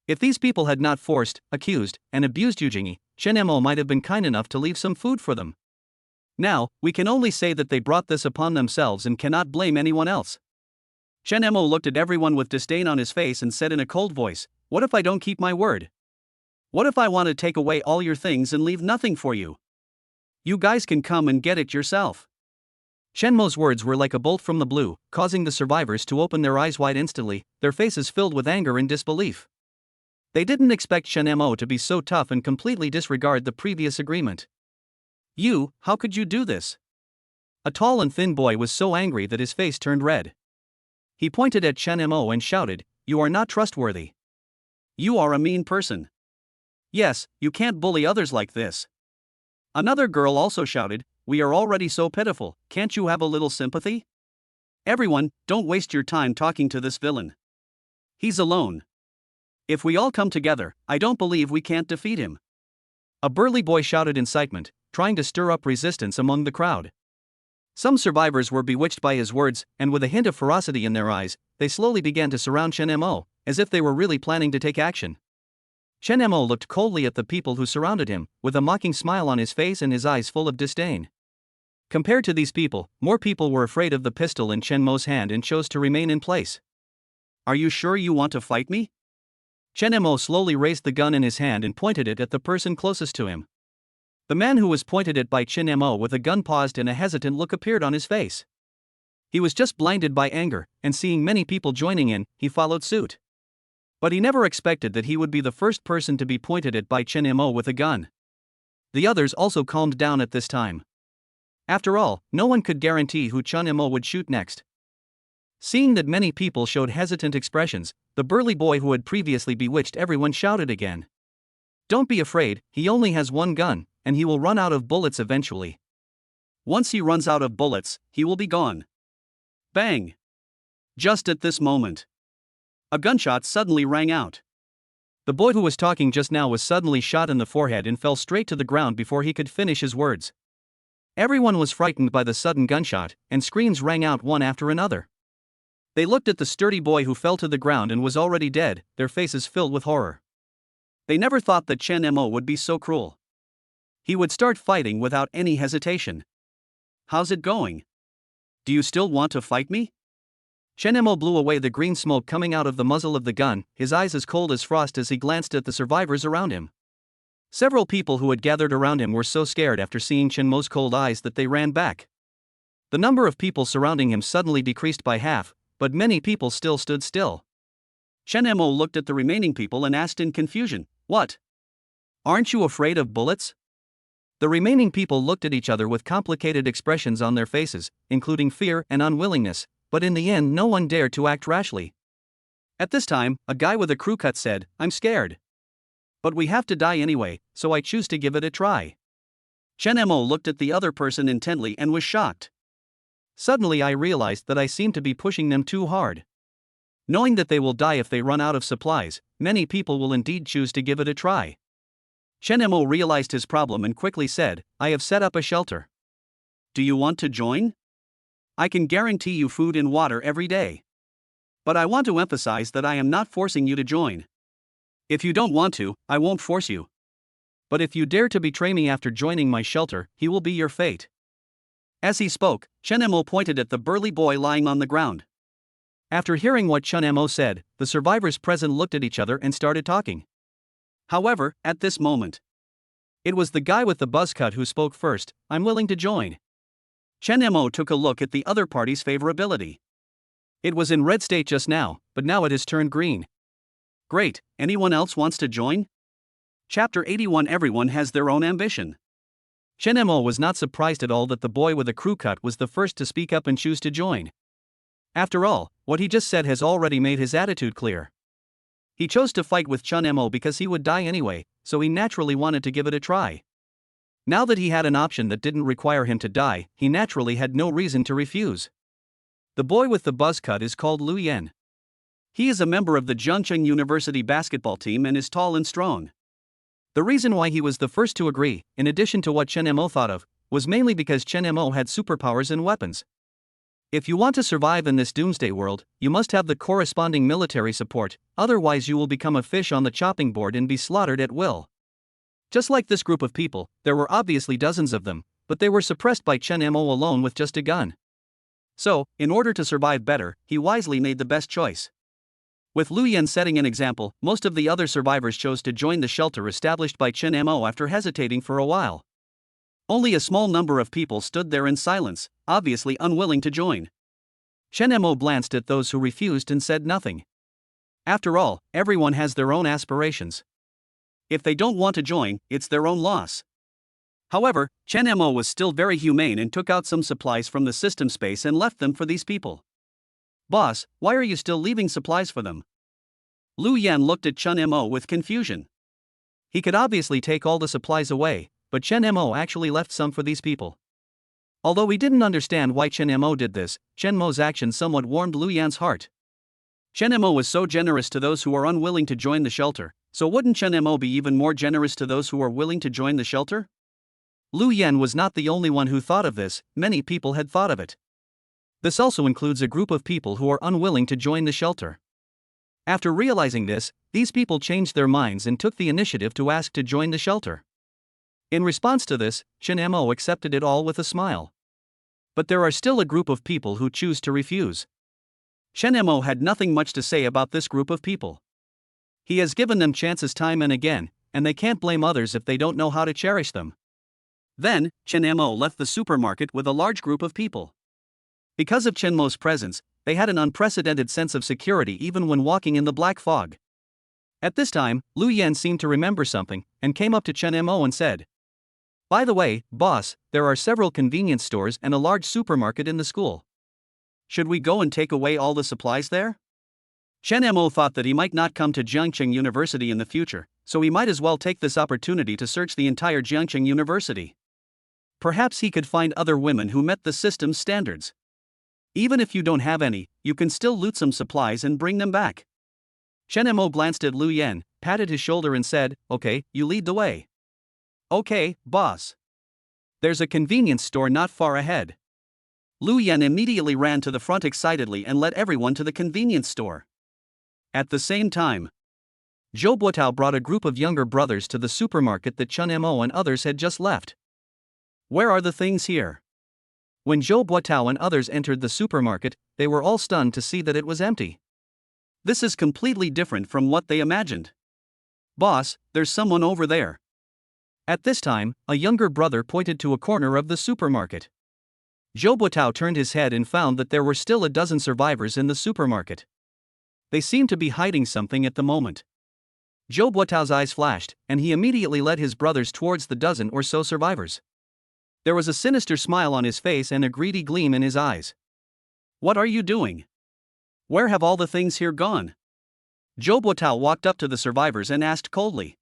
If these people had not forced, accused, and abused Eugenie, Chen Mo might have been kind enough to leave some food for them. Now, we can only say that they brought this upon themselves and cannot blame anyone else. Chen Mo looked at everyone with disdain on his face and said in a cold voice, "What if I don't keep my word? What if I want to take away all your things and leave nothing for you? You guys can come and get it yourself." Chen Mo's words were like a bolt from the blue, causing the survivors to open their eyes wide instantly, their faces filled with anger and disbelief. They didn't expect Chen Mo to be so tough and completely disregard the previous agreement. "You, how could you do this?" A tall and thin boy was so angry that his face turned red. He pointed at Chen Mo and shouted, "You are not trustworthy. You are a mean person. Yes, you can't bully others like this." Another girl also shouted, "We are already so pitiful, can't you have a little sympathy? Everyone, don't waste your time talking to this villain. He's alone. If we all come together, I don't believe we can't defeat him." A burly boy shouted incitement, trying to stir up resistance among the crowd. Some survivors were bewitched by his words, and with a hint of ferocity in their eyes, they slowly began to surround Chen Mo, as if they were really planning to take action. Chen Mo looked coldly at the people who surrounded him, with a mocking smile on his face and his eyes full of disdain. Compared to these people, more people were afraid of the pistol in Chen Mo's hand and chose to remain in place. "Are you sure you want to fight me?" Chen Mo slowly raised the gun in his hand and pointed it at the person closest to him. The man who was pointed at by Chen Mo with a gun paused and a hesitant look appeared on his face. He was just blinded by anger, and seeing many people joining in, he followed suit. But he never expected that he would be the first person to be pointed at by Chen Mo with a gun. The others also calmed down at this time. After all, no one could guarantee who Chen Mo would shoot next. Seeing that many people showed hesitant expressions, the burly boy who had previously bewitched everyone shouted again. "Don't be afraid, he only has one gun, and he will run out of bullets eventually. Once he runs out of bullets, he will be gone." Bang! Just at this moment, a gunshot suddenly rang out. The boy who was talking just now was suddenly shot in the forehead and fell straight to the ground before he could finish his words. Everyone was frightened by the sudden gunshot, and screams rang out one after another. They looked at the sturdy boy who fell to the ground and was already dead, their faces filled with horror. They never thought that Chen Mo would be so cruel. He would start fighting without any hesitation. "How's it going? Do you still want to fight me?" Chen Mo blew away the green smoke coming out of the muzzle of the gun, his eyes as cold as frost as he glanced at the survivors around him. Several people who had gathered around him were so scared after seeing Chen Mo's cold eyes that they ran back. The number of people surrounding him suddenly decreased by half, but many people still stood still. Chen Mo looked at the remaining people and asked in confusion, "What? Aren't you afraid of bullets?" The remaining people looked at each other with complicated expressions on their faces, including fear and unwillingness, but in the end no one dared to act rashly. At this time, a guy with a crew cut said, "I'm scared. But we have to die anyway, so I choose to give it a try." Chen Mo looked at the other person intently and was shocked. Suddenly I realized that I seem to be pushing them too hard. Knowing that they will die if they run out of supplies, many people will indeed choose to give it a try. Chen Mo realized his problem and quickly said, "I have set up a shelter. Do you want to join? I can guarantee you food and water every day. But I want to emphasize that I am not forcing you to join. If you don't want to, I won't force you. But if you dare to betray me after joining my shelter, he will be your fate." As he spoke, Chen Mo pointed at the burly boy lying on the ground. After hearing what Chen Mo said, the survivors present looked at each other and started talking. However, at this moment, it was the guy with the buzz cut who spoke first. "I'm willing to join." Chen Mo took a look at the other party's favorability. It was in red state just now, but now it has turned green. Great, anyone else wants to join? Chapter 81. Everyone has their own ambition. Chen Mo was not surprised at all that the boy with a crew cut was the first to speak up and choose to join. After all, what he just said has already made his attitude clear. He chose to fight with Chen Mo because he would die anyway, so he naturally wanted to give it a try. Now that he had an option that didn't require him to die, he naturally had no reason to refuse. The boy with the buzz cut is called Lu Yan. He is a member of the Jiangcheng University basketball team and is tall and strong. The reason why he was the first to agree, in addition to what Chen Mo thought of, was mainly because Chen Mo had superpowers and weapons. If you want to survive in this doomsday world, you must have the corresponding military support, otherwise you will become a fish on the chopping board and be slaughtered at will. Just like this group of people, there were obviously dozens of them, but they were suppressed by Chen Mo alone with just a gun. So, in order to survive better, he wisely made the best choice. With Lu Yan setting an example, most of the other survivors chose to join the shelter established by Chen Mo after hesitating for a while. Only a small number of people stood there in silence, obviously unwilling to join. Chen Mo glanced at those who refused and said nothing. After all, everyone has their own aspirations. If they don't want to join, it's their own loss. However, Chen Mo was still very humane and took out some supplies from the system space and left them for these people. "Boss, why are you still leaving supplies for them?" Lu Yan looked at Chen Mo with confusion. He could obviously take all the supplies away, but Chen Mo actually left some for these people. Although he didn't understand why Chen Mo did this, Chen Mo's action somewhat warmed Lu Yan's heart. Chen Mo was so generous to those who are unwilling to join the shelter, so wouldn't Chen Mo be even more generous to those who are willing to join the shelter? Lu Yan was not the only one who thought of this, many people had thought of it. This also includes a group of people who are unwilling to join the shelter. After realizing this, these people changed their minds and took the initiative to ask to join the shelter. In response to this, Chen Mo accepted it all with a smile. But there are still a group of people who choose to refuse. Chen Mo had nothing much to say about this group of people. He has given them chances time and again, and they can't blame others if they don't know how to cherish them. Then, Chen Mo left the supermarket with a large group of people. Because of Chen Mo's presence, they had an unprecedented sense of security even when walking in the black fog. At this time, Lu Yan seemed to remember something, and came up to Chen Mo and said, "By the way, boss, there are several convenience stores and a large supermarket in the school. Should we go and take away all the supplies there?" Chen Mo thought that he might not come to Jiangcheng University in the future, so he might as well take this opportunity to search the entire Jiangcheng University. Perhaps he could find other women who met the system's standards. Even if you don't have any, you can still loot some supplies and bring them back. Chen Mo glanced at Lu Yan, patted his shoulder and said, "Okay, you lead the way." "Okay, boss. There's a convenience store not far ahead." Lu Yan immediately ran to the front excitedly and led everyone to the convenience store. At the same time, Zhou Buotao brought a group of younger brothers to the supermarket that Chen Mo and others had just left. "Where are the things here?" When Zhou Buotao and others entered the supermarket, they were all stunned to see that it was empty. This is completely different from what they imagined. "Boss, there's someone over there." At this time, a younger brother pointed to a corner of the supermarket. Zhou Buotao turned his head and found that there were still a dozen survivors in the supermarket. They seemed to be hiding something at the moment. Zhou Buotao's eyes flashed, and he immediately led his brothers towards the dozen or so survivors. There was a sinister smile on his face and a greedy gleam in his eyes. "What are you doing? Where have all the things here gone?" Zhou Buotao walked up to the survivors and asked coldly.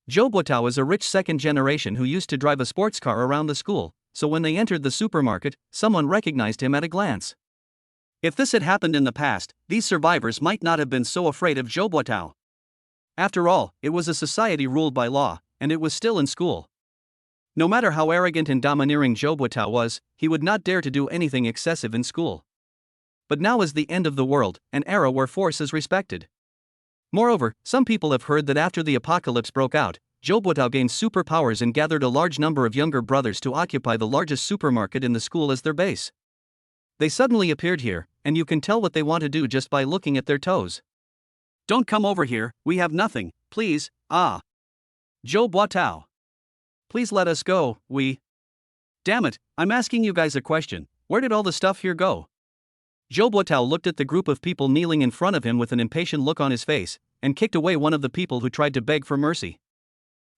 Zhou Buotao is a rich second generation who used to drive a sports car around the school, so when they entered the supermarket, someone recognized him at a glance. If this had happened in the past, these survivors might not have been so afraid of Zhou Buotao. After all, it was a society ruled by law, and it was still in school. No matter how arrogant and domineering Zhou Buotao was, he would not dare to do anything excessive in school. But now is the end of the world, an era where force is respected. Moreover, some people have heard that after the apocalypse broke out, Zhou Buotao gained superpowers and gathered a large number of younger brothers to occupy the largest supermarket in the school as their base. They suddenly appeared here, and you can tell what they want to do just by looking at their toes. "Don't come over here, we have nothing, please, Zhou Buotao. Please let us go, Damn it, I'm asking you guys a question, where did all the stuff here go?" Zhou Buotao looked at the group of people kneeling in front of him with an impatient look on his face, and kicked away one of the people who tried to beg for mercy.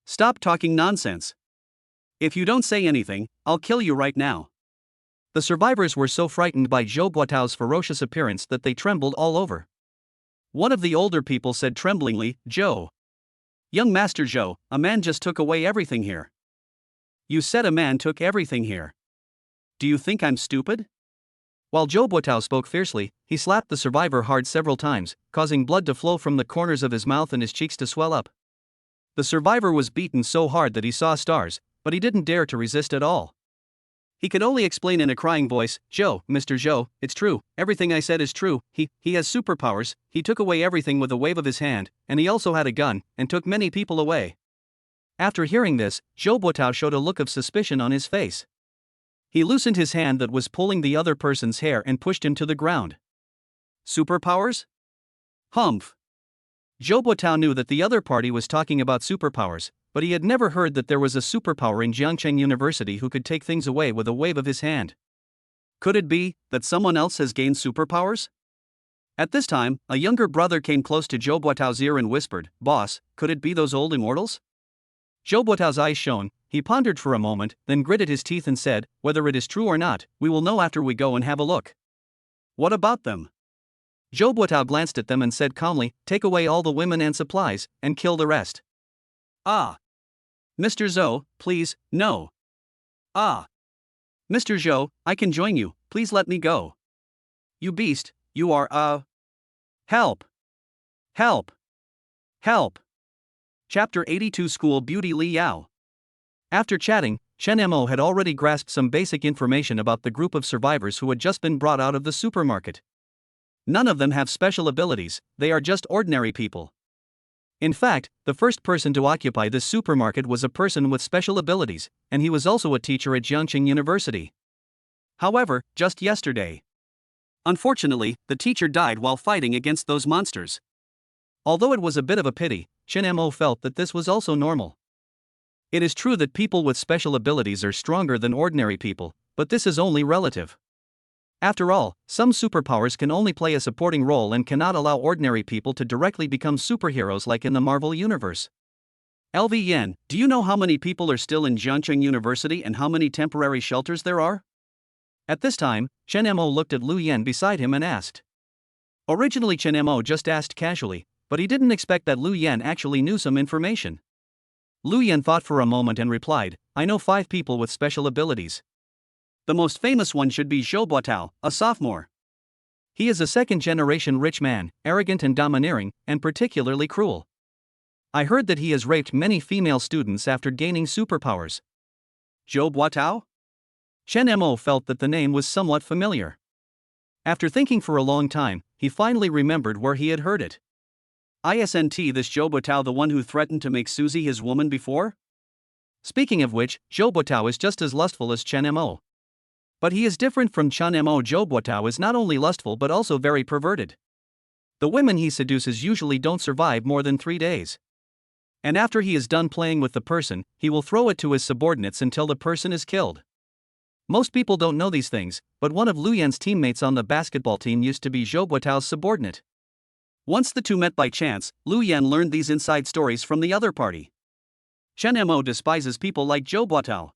"Stop talking nonsense. If you don't say anything, I'll kill you right now." The survivors were so frightened by Zhou Buotao's ferocious appearance that they trembled all over. One of the older people said tremblingly, "Young Master Zhou, a man just took away everything here." "You said a man took everything here. Do you think I'm stupid?" While Zhou Buotao spoke fiercely, he slapped the survivor hard several times, causing blood to flow from the corners of his mouth and his cheeks to swell up. The survivor was beaten so hard that he saw stars, but he didn't dare to resist at all. He could only explain in a crying voice, Mr. Zhou, it's true, everything I said is true, he has superpowers, he took away everything with a wave of his hand, and he also had a gun, and took many people away." After hearing this, Zhou Buotao showed a look of suspicion on his face. He loosened his hand that was pulling the other person's hair and pushed him to the ground. "Superpowers? Humph." Zhou Buotao knew that the other party was talking about superpowers, but he had never heard that there was a superpower in Jiangcheng University who could take things away with a wave of his hand. Could it be that someone else has gained superpowers? At this time, a younger brother came close to Zhou Buotao's ear and whispered, "Boss, could it be those old immortals?" Zhou Buotao's eyes shone, he pondered for a moment, then gritted his teeth and said, "Whether it is true or not, we will know after we go and have a look." "What about them?" Zhou Buotao glanced at them and said calmly, "Take away all the women and supplies, and kill the rest." Mr. Zhou, please, no." Mr. Zhou, I can join you, please let me go." "You beast, you are Help! Help! Help!" Chapter 82 School Beauty Li Yao. After chatting, Chen Mo had already grasped some basic information about the group of survivors who had just been brought out of the supermarket. None of them have special abilities, they are just ordinary people. In fact, the first person to occupy this supermarket was a person with special abilities, and he was also a teacher at Jiangcheng University. However, just yesterday, unfortunately, the teacher died while fighting against those monsters. Although it was a bit of a pity, Chen Mo felt that this was also normal. It is true that people with special abilities are stronger than ordinary people, but this is only relative. After all, some superpowers can only play a supporting role and cannot allow ordinary people to directly become superheroes like in the Marvel Universe. LV Yen, do you know how many people are still in Jiangcheng University and how many temporary shelters there are? At this time, Chen Mo looked at Lu Yen beside him and asked. Originally Chen Mo just asked casually, but he didn't expect that Lu Yen actually knew some information. Lu Yen thought for a moment and replied, "I know 5 people with special abilities. The most famous one should be Zhou Buotao, a sophomore. He is a second-generation rich man, arrogant and domineering, and particularly cruel. I heard that he has raped many female students after gaining superpowers." Zhou Buotao? Chen Mo felt that the name was somewhat familiar. After thinking for a long time, he finally remembered where he had heard it. Isn't this Zhou Buotao the one who threatened to make Suzy his woman before? Speaking of which, Zhou Buotao is just as lustful as Chen Mo. But he is different from Chen Mo. Zhou Buotao is not only lustful but also very perverted. The women he seduces usually don't survive more than 3 days. And after he is done playing with the person, he will throw it to his subordinates until the person is killed. Most people don't know these things, but one of Lu Yan's teammates on the basketball team used to be Zhou Buotao's subordinate. Once the two met by chance, Lu Yan learned these inside stories from the other party. Chen Mo despises people like Zhou Buotao.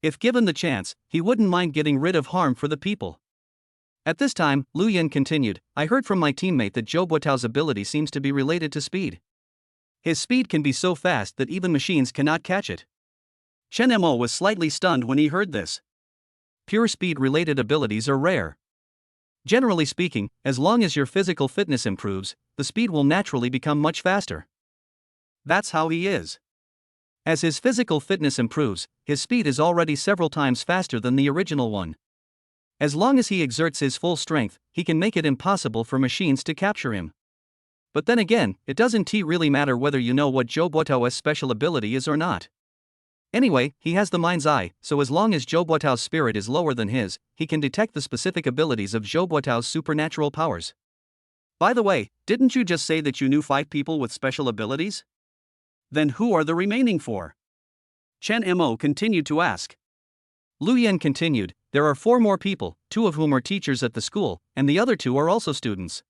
If given the chance, he wouldn't mind getting rid of harm for the people. At this time, Lu Yan continued, I heard from my teammate that Zhou Buotao's ability seems to be related to speed. His speed can be so fast that even machines cannot catch it. Chen Mo was slightly stunned when he heard this. Pure speed-related abilities are rare. Generally speaking, as long as your physical fitness improves, the speed will naturally become much faster. That's how he is. As his physical fitness improves, his speed is already several times faster than the original one. As long as he exerts his full strength, he can make it impossible for machines to capture him. But then again, it doesn't really matter whether you know what Zhou Buotao's special ability is or not. Anyway, he has the mind's eye, so as long as Zhou Buotao's spirit is lower than his, he can detect the specific abilities of Zhou Buotao's supernatural powers. By the way, didn't you just say that you knew 5 people with special abilities? Then who are the remaining 4? Chen Mo continued to ask. Lu Yan continued, there are 4 more people, 2 of whom are teachers at the school, and the other 2 are also students.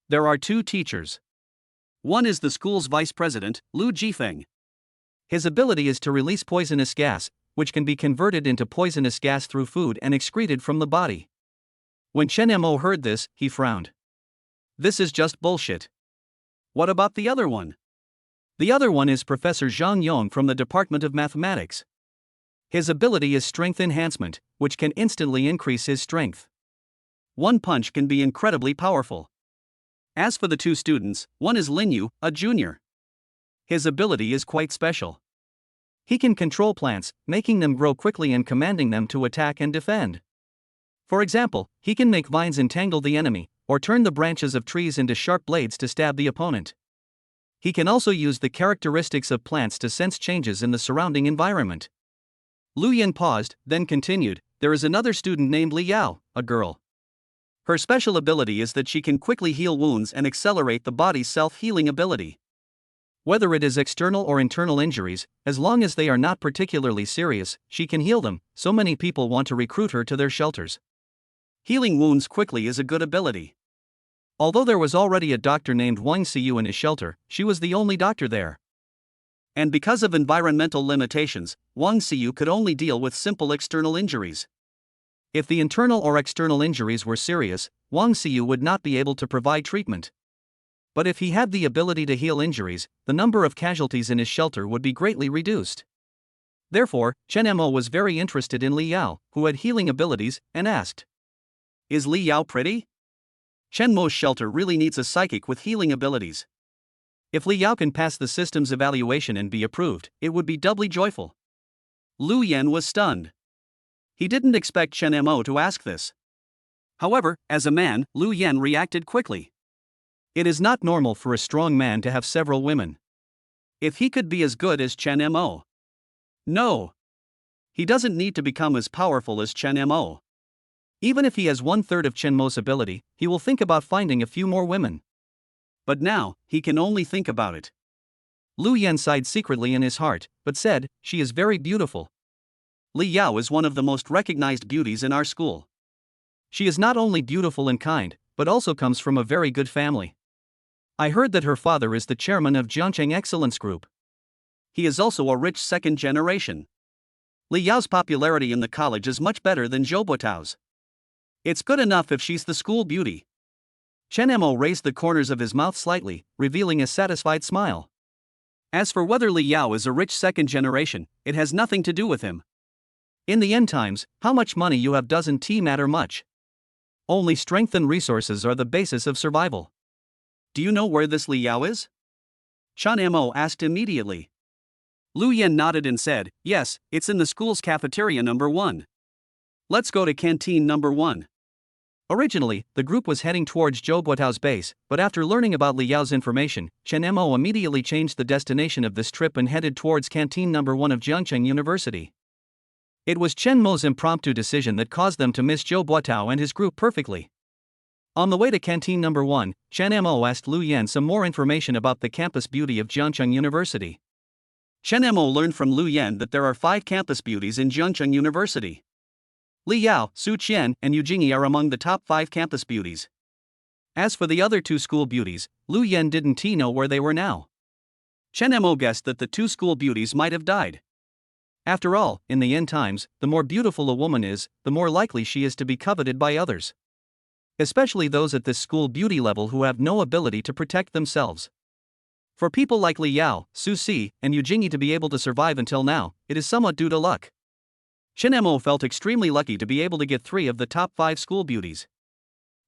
There are 2 teachers. One is the school's vice president, Lu Jifeng. His ability is to release poisonous gas, which can be converted into poisonous gas through food and excreted from the body. When Chen Mo heard this, he frowned. This is just bullshit. What about the other one? The other one is Professor Zhang Yong from the Department of Mathematics. His ability is strength enhancement, which can instantly increase his strength. One punch can be incredibly powerful. As for the 2 students, one is Lin Yu, a junior. His ability is quite special. He can control plants, making them grow quickly and commanding them to attack and defend. For example, he can make vines entangle the enemy, or turn the branches of trees into sharp blades to stab the opponent. He can also use the characteristics of plants to sense changes in the surrounding environment. Lu Yan paused, then continued, there is another student named Li Yao, a girl. Her special ability is that she can quickly heal wounds and accelerate the body's self-healing ability. Whether it is external or internal injuries, as long as they are not particularly serious, she can heal them, so many people want to recruit her to their shelters. Healing wounds quickly is a good ability. Although there was already a doctor named Wang Xiyu in his shelter, she was the only doctor there. And because of environmental limitations, Wang Xiyu could only deal with simple external injuries. If the internal or external injuries were serious, Wang Xiyu would not be able to provide treatment. But if he had the ability to heal injuries, the number of casualties in his shelter would be greatly reduced. Therefore, Chen Mo was very interested in Li Yao, who had healing abilities, and asked, is Li Yao pretty? Chen Mo's shelter really needs a psychic with healing abilities. If Li Yao can pass the system's evaluation and be approved, it would be doubly joyful. Lu Yan was stunned. He didn't expect Chen Mo to ask this. However, as a man, Lu Yan reacted quickly. It is not normal for a strong man to have several women. If he could be as good as Chen Mo. No. He doesn't need to become as powerful as Chen Mo. Even if he has 1/3 of Chen Mo's ability, he will think about finding a few more women. But now, he can only think about it. Lu Yan sighed secretly in his heart, but said, she is very beautiful. Li Yao is one of the most recognized beauties in our school. She is not only beautiful and kind, but also comes from a very good family. I heard that her father is the chairman of Jiangcheng Excellence Group. He is also a rich second generation. Li Yao's popularity in the college is much better than Zhou Buotao's. It's good enough if she's the school beauty. Chen Mo raised the corners of his mouth slightly, revealing a satisfied smile. As for whether Li Yao is a rich second generation, it has nothing to do with him. In the end times, how much money you have doesn't matter much. Only strength and resources are the basis of survival. Do you know where this Li Yao is? Chen Mo asked immediately. Lu Yan nodded and said, yes, it's in the school's cafeteria number 1. Let's go to canteen number 1. Originally, the group was heading towards Zhou Buotao's base, but after learning about Li Yao's information, Chen Mo immediately changed the destination of this trip and headed towards canteen number 1 of Jiangcheng University. It was Chen Mo's impromptu decision that caused them to miss Zhou Buotao and his group perfectly. On the way to canteen number 1, Chen Mo asked Lu Yan some more information about the campus beauty of Jiangcheng University. Chen Mo learned from Lu Yan that there are 5 campus beauties in Jiangcheng University. Li Yao, Su Qian, and Yu Jingyi are among the top 5 campus beauties. As for the other two school beauties, Lu Yen didn't know where they were now. Chen Mo guessed that the two school beauties might have died. After all, in the end times, the more beautiful a woman is, the more likely she is to be coveted by others. Especially those at this school beauty level who have no ability to protect themselves. For people like Li Yao, Su Si, and Yu Jingyi to be able to survive until now, it is somewhat due to luck. Chen Mo felt extremely lucky to be able to get 3 of the top 5 school beauties.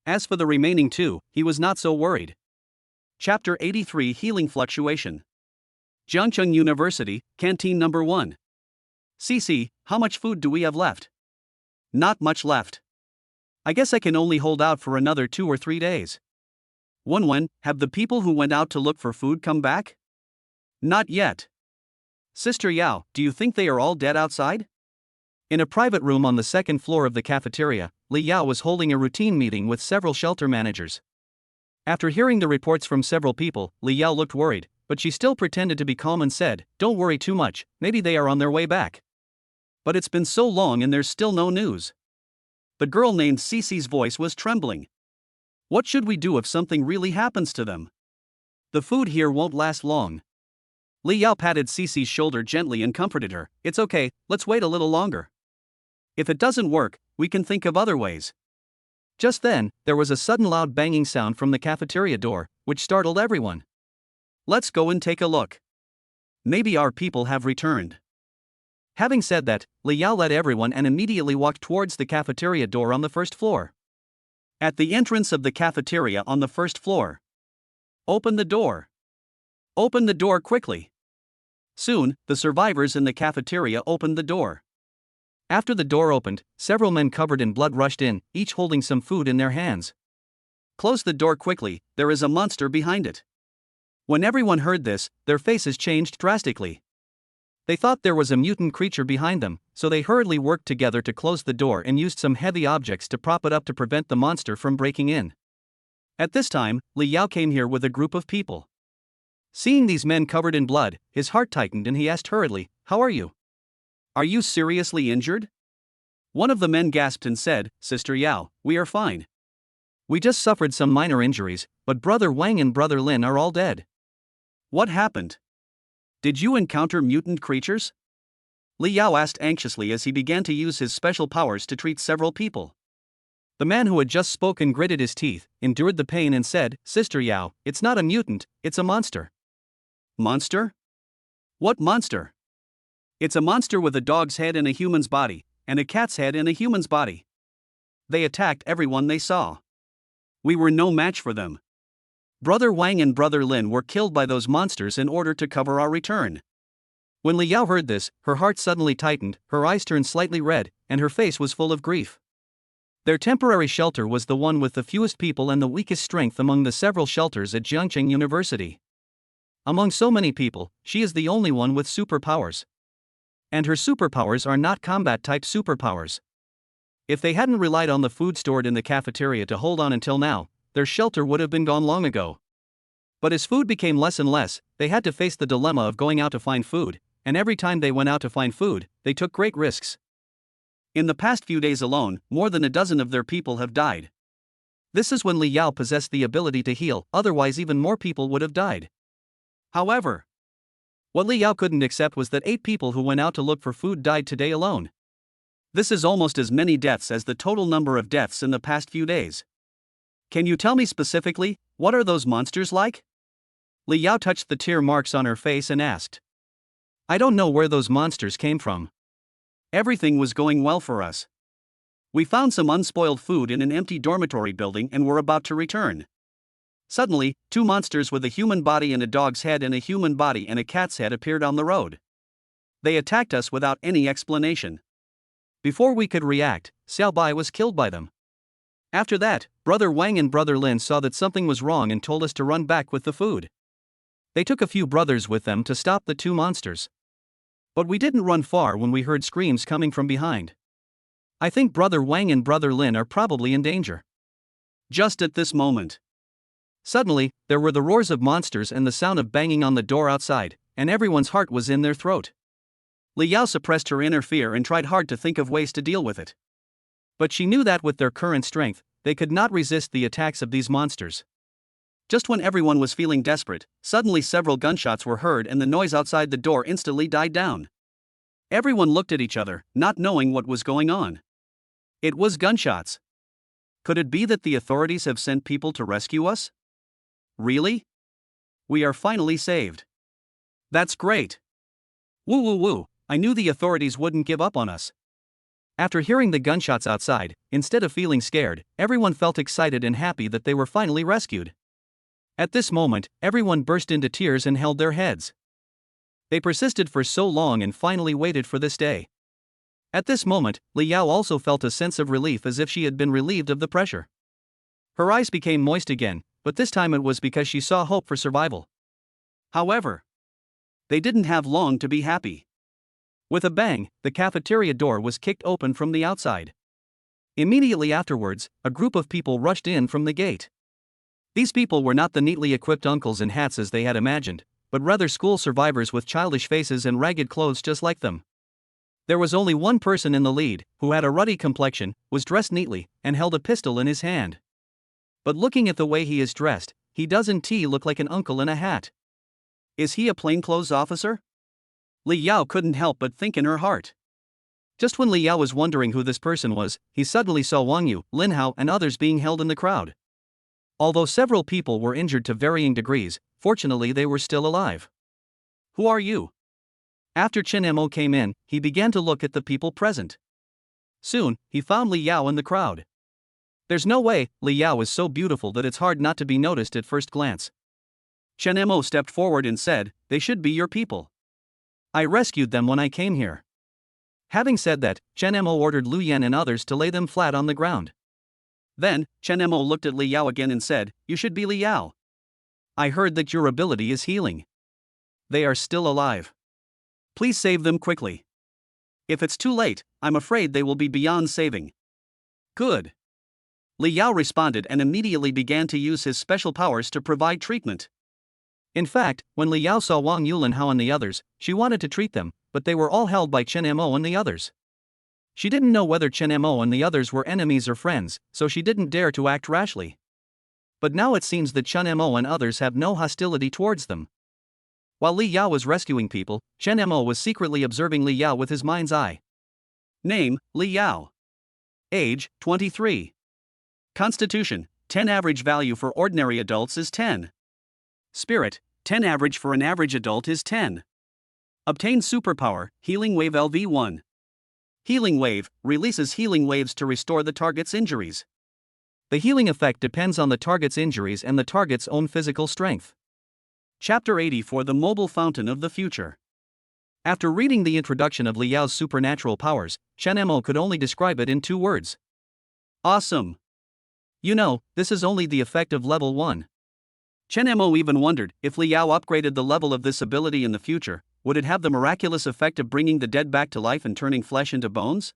As for the remaining 2, he was not so worried. Chapter 83 Healing Fluctuation. Jiangcheng University, Canteen Number 1. CC, how much food do we have left? Not much left. I guess I can only hold out for another 2 or 3 days. Wenwen, have the people who went out to look for food come back? Not yet. Sister Yao, do you think they are all dead outside? In a private room on the second floor of the cafeteria, Li Yao was holding a routine meeting with several shelter managers. After hearing the reports from several people, Li Yao looked worried, but she still pretended to be calm and said, "Don't worry too much, maybe they are on their way back." But it's been so long and there's still no news. The girl named Cece's voice was trembling. What should we do if something really happens to them? The food here won't last long. Li Yao patted Cece's shoulder gently and comforted her. It's okay, let's wait a little longer. If it doesn't work, we can think of other ways. Just then, there was a sudden loud banging sound from the cafeteria door, which startled everyone. Let's go and take a look. Maybe our people have returned. Having said that, Li Yao led everyone and immediately walked towards the cafeteria door on the first floor. At the entrance of the cafeteria on the first floor. Open the door. Open the door quickly. Soon, the survivors in the cafeteria opened the door. After the door opened, several men covered in blood rushed in, each holding some food in their hands. Close the door quickly, there is a monster behind it. When everyone heard this, their faces changed drastically. They thought there was a mutant creature behind them, so they hurriedly worked together to close the door and used some heavy objects to prop it up to prevent the monster from breaking in. At this time, Li Yao came here with a group of people. Seeing these men covered in blood, his heart tightened and he asked hurriedly, "How are you? Are you seriously injured?" One of the men gasped and said, "Sister Yao, we are fine. We just suffered some minor injuries, but Brother Wang and Brother Lin are all dead." What happened? Did you encounter mutant creatures? Li Yao asked anxiously as he began to use his special powers to treat several people. The man who had just spoken gritted his teeth, endured the pain and said, "Sister Yao, it's not a mutant, it's a monster." Monster? What monster? It's a monster with a dog's head in a human's body, and a cat's head in a human's body. They attacked everyone they saw. We were no match for them. Brother Wang and Brother Lin were killed by those monsters in order to cover our return. When Li Yao heard this, her heart suddenly tightened, her eyes turned slightly red, and her face was full of grief. Their temporary shelter was the one with the fewest people and the weakest strength among the several shelters at Jiangcheng University. Among so many people, she is the only one with superpowers. And her superpowers are not combat-type superpowers. If they hadn't relied on the food stored in the cafeteria to hold on until now, their shelter would have been gone long ago. But as food became less and less, they had to face the dilemma of going out to find food, and every time they went out to find food, they took great risks. In the past few days alone, more than a dozen of their people have died. This is when Li Yao possessed the ability to heal, otherwise even more people would have died. However, what Li Yao couldn't accept was that 8 people who went out to look for food died today alone. This is almost as many deaths as the total number of deaths in the past few days. Can you tell me specifically, what are those monsters like? Li Yao touched the tear marks on her face and asked. I don't know where those monsters came from. Everything was going well for us. We found some unspoiled food in an empty dormitory building and were about to return. Suddenly, 2 monsters with a human body and a dog's head and a human body and a cat's head appeared on the road. They attacked us without any explanation. Before we could react, Xiao Bai was killed by them. After that, Brother Wang and Brother Lin saw that something was wrong and told us to run back with the food. They took a few brothers with them to stop the 2 monsters. But we didn't run far when we heard screams coming from behind. I think Brother Wang and Brother Lin are probably in danger. Just at this moment. Suddenly, there were the roars of monsters and the sound of banging on the door outside, and everyone's heart was in their throat. Li Yao suppressed her inner fear and tried hard to think of ways to deal with it. But she knew that with their current strength, they could not resist the attacks of these monsters. Just when everyone was feeling desperate, suddenly several gunshots were heard and the noise outside the door instantly died down. Everyone looked at each other, not knowing what was going on. It was gunshots. Could it be that the authorities have sent people to rescue us? Really? We are finally saved. That's great. Woo woo woo, I knew the authorities wouldn't give up on us. After hearing the gunshots outside, instead of feeling scared, everyone felt excited and happy that they were finally rescued. At this moment, everyone burst into tears and held their heads. They persisted for so long and finally waited for this day. At this moment, Li Yao also felt a sense of relief as if she had been relieved of the pressure. Her eyes became moist again, but this time it was because she saw hope for survival. However, they didn't have long to be happy. With a bang, the cafeteria door was kicked open from the outside. Immediately afterwards, a group of people rushed in from the gate. These people were not the neatly equipped uncles in hats as they had imagined, but rather school survivors with childish faces and ragged clothes just like them. There was only one person in the lead, who had a ruddy complexion, was dressed neatly, and held a pistol in his hand. But looking at the way he is dressed, he doesn't look like an uncle in a hat. Is he a plainclothes officer? Li Yao couldn't help but think in her heart. Just when Li Yao was wondering who this person was, he suddenly saw Wang Yu, Lin Hao and others being held in the crowd. Although several people were injured to varying degrees, fortunately they were still alive. Who are you? After Chen Mo came in, he began to look at the people present. Soon, he found Li Yao in the crowd. There's no way, Li Yao is so beautiful that it's hard not to be noticed at first glance. Chen Mo stepped forward and said, "They should be your people. I rescued them when I came here." Having said that, Chen Mo ordered Lu Yan and others to lay them flat on the ground. Then, Chen Mo looked at Li Yao again and said, "You should be Li Yao. I heard that your ability is healing. They are still alive. Please save them quickly. If it's too late, I'm afraid they will be beyond saving." Good. Li Yao responded and immediately began to use his special powers to provide treatment. In fact, when Li Yao saw Wang Yu, Lin Hao and the others, she wanted to treat them, but they were all held by Chen Mo and the others. She didn't know whether Chen Mo and the others were enemies or friends, so she didn't dare to act rashly. But now it seems that Chen Mo and others have no hostility towards them. While Li Yao was rescuing people, Chen Mo was secretly observing Li Yao with his mind's eye. Name, Li Yao. Age, 23. Constitution, 10. Average value for ordinary adults is 10. Spirit, 10. Average for an average adult is 10. Obtained superpower, Healing Wave LV1. Healing Wave, releases healing waves to restore the target's injuries. The healing effect depends on the target's injuries and the target's own physical strength. Chapter 84, The Mobile Fountain of the Future. After reading the introduction of Li Yao's supernatural powers, Chen Mo could only describe it in 2 words. Awesome. You know, this is only the effect of level 1. Chen Mo even wondered, if Li Yao upgraded the level of this ability in the future, would it have the miraculous effect of bringing the dead back to life and turning flesh into bones?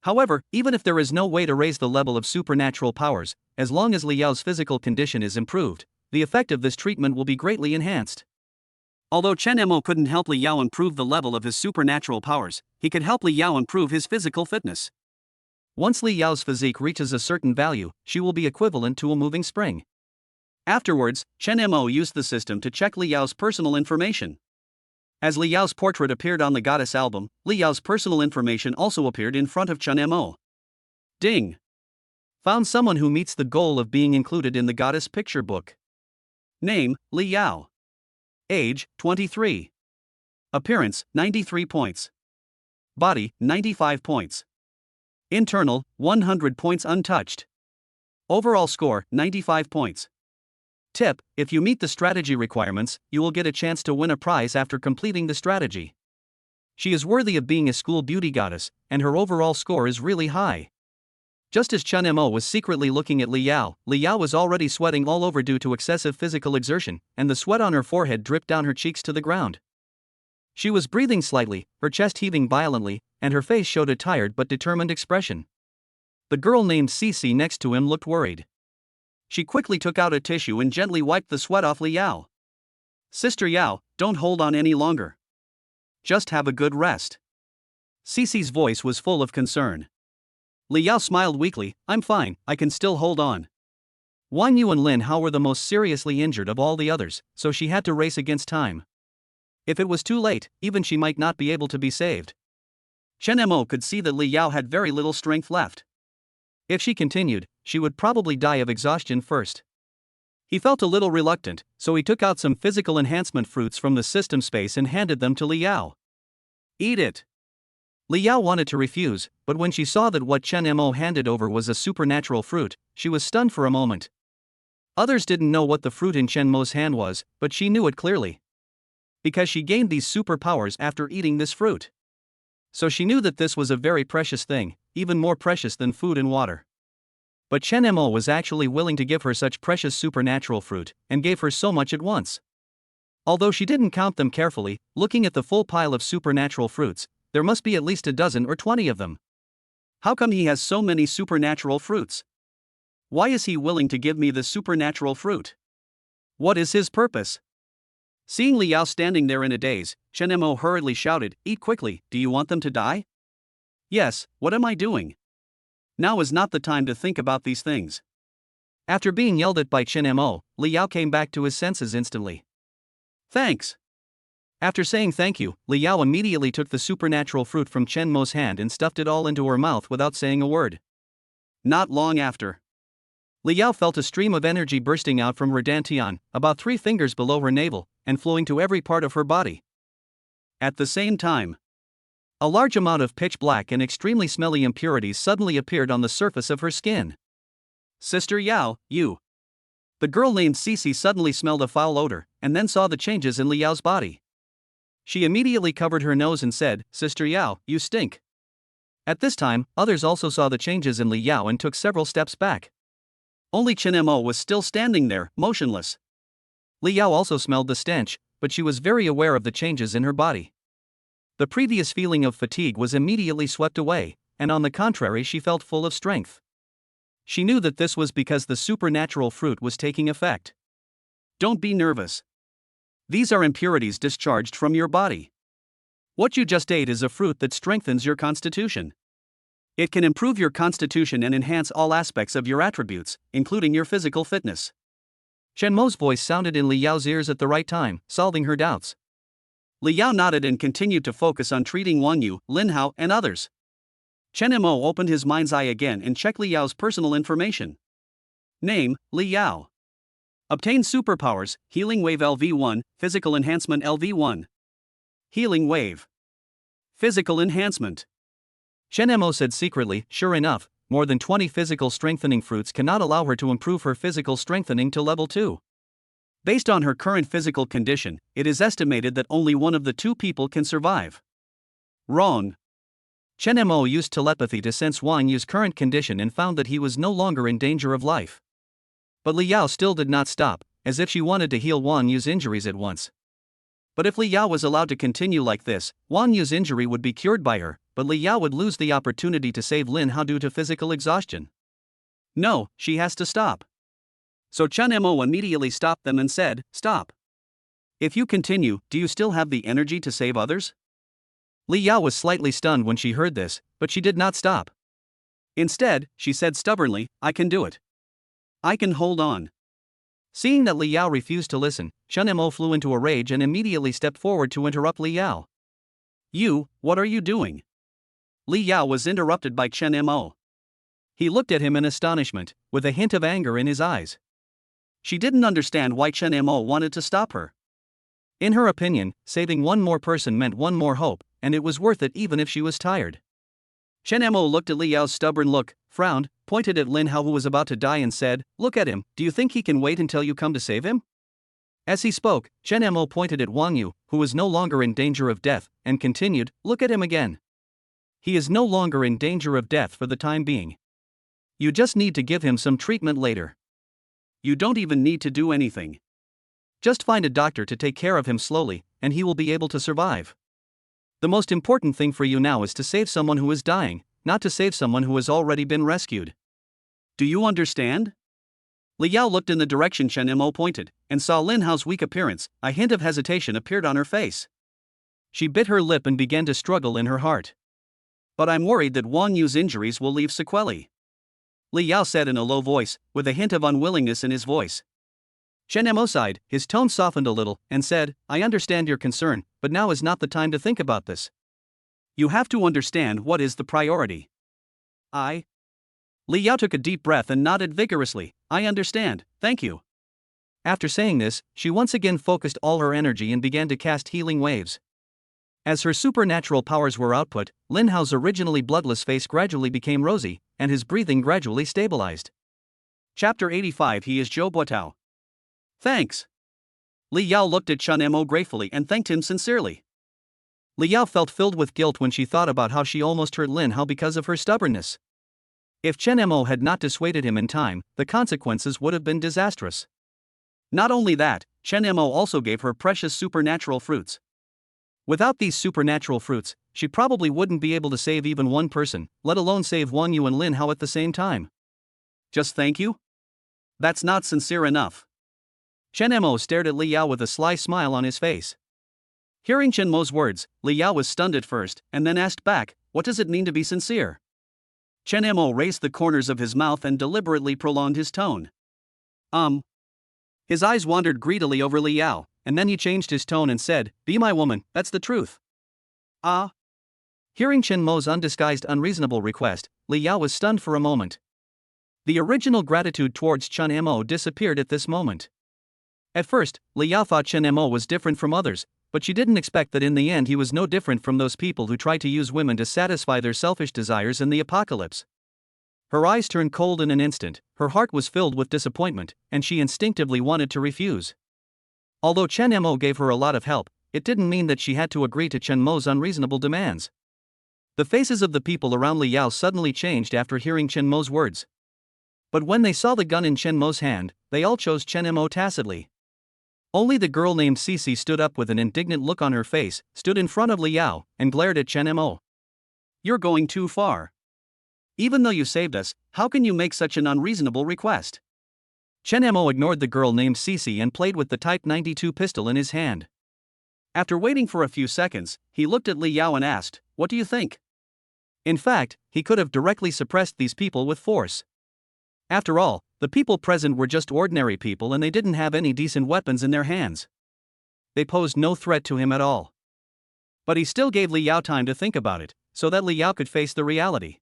However, even if there is no way to raise the level of supernatural powers, as long as Li Yao's physical condition is improved, the effect of this treatment will be greatly enhanced. Although Chen Mo couldn't help Li Yao improve the level of his supernatural powers, he could help Li Yao improve his physical fitness. Once Li Yao's physique reaches a certain value, she will be equivalent to a moving spring. Afterwards, Chen Mo used the system to check Li Yao's personal information. As Li Yao's portrait appeared on the goddess album, Li Yao's personal information also appeared in front of Chen Mo. Ding! Found someone who meets the goal of being included in the goddess picture book. Name, Li Yao. Age, 23. Appearance, 93 points. Body, 95 points. Internal, 100 points untouched. Overall score, 95 points. Tip: if you meet the strategy requirements, you will get a chance to win a prize after completing the strategy. She is worthy of being a school beauty goddess, and her overall score is really high. Just as Chen Mo was secretly looking at Li Yao was already sweating all over due to excessive physical exertion, and the sweat on her forehead dripped down her cheeks to the ground. She was breathing slightly, her chest heaving violently, and her face showed a tired but determined expression. The girl named Cici next to him looked worried. She quickly took out a tissue and gently wiped the sweat off Li Yao. "Sister Yao, don't hold on any longer. Just have a good rest." Cici's voice was full of concern. Li Yao smiled weakly. I'm fine, I can still hold on. Wang Yu and Lin Hao were the most seriously injured of all the others, so she had to race against time. If it was too late, even she might not be able to be saved. Chen Mo could see that Li Yao had very little strength left. If she continued, she would probably die of exhaustion first. He felt a little reluctant, so he took out some physical enhancement fruits from the system space and handed them to Li Yao. Eat it. Li Yao wanted to refuse, but when she saw that what Chen Mo handed over was a supernatural fruit, she was stunned for a moment. Others didn't know what the fruit in Chen Mo's hand was, but she knew it clearly. Because she gained these superpowers after eating this fruit. So she knew that this was a very precious thing, even more precious than food and water. But Chen Mo was actually willing to give her such precious supernatural fruit, and gave her so much at once. Although she didn't count them carefully, looking at the full pile of supernatural fruits, there must be at least a dozen or 20 of them. How come he has so many supernatural fruits? Why is he willing to give me the supernatural fruit? What is his purpose? Seeing Li Yao standing there in a daze, Chen Mo hurriedly shouted, Eat quickly, do you want them to die? Yes, what am I doing? Now is not the time to think about these things. After being yelled at by Chen Mo, Li Yao came back to his senses instantly. Thanks. After saying thank you, Li Yao immediately took the supernatural fruit from Chen Mo's hand and stuffed it all into her mouth without saying a word. Not long after, Li Yao felt a stream of energy bursting out from her dantian, about 3 fingers below her navel, and flowing to every part of her body. At the same time, a large amount of pitch black and extremely smelly impurities suddenly appeared on the surface of her skin. Sister Yao, you. The girl named Cici suddenly smelled a foul odor, and then saw the changes in Li Yao's body. She immediately covered her nose and said, Sister Yao, you stink. At this time, others also saw the changes in Li Yao and took several steps back. Only Chen Mo was still standing there, motionless. Li Yao also smelled the stench, but she was very aware of the changes in her body. The previous feeling of fatigue was immediately swept away, and on the contrary she felt full of strength. She knew that this was because the supernatural fruit was taking effect. Don't be nervous. These are impurities discharged from your body. What you just ate is a fruit that strengthens your constitution. It can improve your constitution and enhance all aspects of your attributes, including your physical fitness. Chen Mo's voice sounded in Li Yao's ears at the right time, solving her doubts. Li Yao nodded and continued to focus on treating Wang Yu, Lin Hao, and others. Chen Mo opened his mind's eye again and checked Li Yao's personal information. Name, Li Yao. Obtain superpowers, Healing Wave LV1, Physical Enhancement LV1. Healing Wave. Physical Enhancement. Chen Mo said secretly, sure enough, more than 20 physical strengthening fruits cannot allow her to improve her physical strengthening to level 2. Based on her current physical condition, it is estimated that only one of the 2 people can survive. Wrong. Chen Mo used telepathy to sense Wang Yu's current condition and found that he was no longer in danger of life. But Li Yao still did not stop, as if she wanted to heal Wang Yu's injuries at once. But if Li Yao was allowed to continue like this, Wang Yu's injury would be cured by her, but Li Yao would lose the opportunity to save Lin Hao due to physical exhaustion. No, she has to stop. So Chen Mo immediately stopped them and said, Stop. If you continue, do you still have the energy to save others? Li Yao was slightly stunned when she heard this, but she did not stop. Instead, she said stubbornly, I can do it. I can hold on. Seeing that Li Yao refused to listen, Chen Mo flew into a rage and immediately stepped forward to interrupt Li Yao. You, what are you doing? Li Yao was interrupted by Chen Mo. He looked at him in astonishment, with a hint of anger in his eyes. She didn't understand why Chen Mo wanted to stop her. In her opinion, saving one more person meant one more hope, and it was worth it even if she was tired. Chen Mo looked at Li Yao's stubborn look, frowned, pointed at Lin Hao who was about to die and said, Look at him, do you think he can wait until you come to save him? As he spoke, Chen Mo pointed at Wang Yu, who was no longer in danger of death, and continued, Look at him again. He is no longer in danger of death for the time being. You just need to give him some treatment later. You don't even need to do anything. Just find a doctor to take care of him slowly, and he will be able to survive. The most important thing for you now is to save someone who is dying, not to save someone who has already been rescued. Do you understand? Li Yao looked in the direction Chen Mo pointed, and saw Lin Hao's weak appearance. A hint of hesitation appeared on her face. She bit her lip and began to struggle in her heart. But I'm worried that Wang Yu's injuries will leave sequelae, Li Yao said in a low voice, with a hint of unwillingness in his voice. Chen Mo sighed, his tone softened a little, and said, I understand your concern, but now is not the time to think about this. You have to understand what is the priority. Li Yao took a deep breath and nodded vigorously. I understand, thank you. After saying this, she once again focused all her energy and began to cast healing waves. As her supernatural powers were output, Lin Hao's originally bloodless face gradually became rosy, and his breathing gradually stabilized. Chapter 85. He is Zhou Buotao. Thanks. Li Yao looked at Chen Mo gratefully and thanked him sincerely. Li Yao felt filled with guilt when she thought about how she almost hurt Lin Hao because of her stubbornness. If Chen Mo had not dissuaded him in time, the consequences would have been disastrous. Not only that, Chen Mo also gave her precious supernatural fruits. Without these supernatural fruits, she probably wouldn't be able to save even one person, let alone save Wang Yu and Lin Hao at the same time. Just thank you? That's not sincere enough. Chen Mo stared at Li Yao with a sly smile on his face. Hearing Chen Mo's words, Li Yao was stunned at first, and then asked back, what does it mean to be sincere? Chen Mo raised the corners of his mouth and deliberately prolonged his tone. His eyes wandered greedily over Li Yao, and then he changed his tone and said, be my woman, that's the truth. Hearing Chen Mo's undisguised unreasonable request, Li Yao was stunned for a moment. The original gratitude towards Chen Mo disappeared at this moment. At first, Li Yao thought Chen Mo was different from others, but she didn't expect that in the end he was no different from those people who try to use women to satisfy their selfish desires in the apocalypse. Her eyes turned cold in an instant, her heart was filled with disappointment, and she instinctively wanted to refuse. Although Chen Mo gave her a lot of help, it didn't mean that she had to agree to Chen Mo's unreasonable demands. The faces of the people around Li Yao suddenly changed after hearing Chen Mo's words. But when they saw the gun in Chen Mo's hand, they all chose Chen Mo tacitly. Only the girl named Cici stood up with an indignant look on her face, stood in front of Li Yao, and glared at Chen Mo. You're going too far. Even though you saved us, how can you make such an unreasonable request? Chen Mo ignored the girl named Cici and played with the Type 92 pistol in his hand. After waiting for a few seconds, he looked at Li Yao and asked, what do you think? In fact, he could have directly suppressed these people with force. After all, the people present were just ordinary people and they didn't have any decent weapons in their hands. They posed no threat to him at all. But he still gave Li Yao time to think about it, so that Li Yao could face the reality.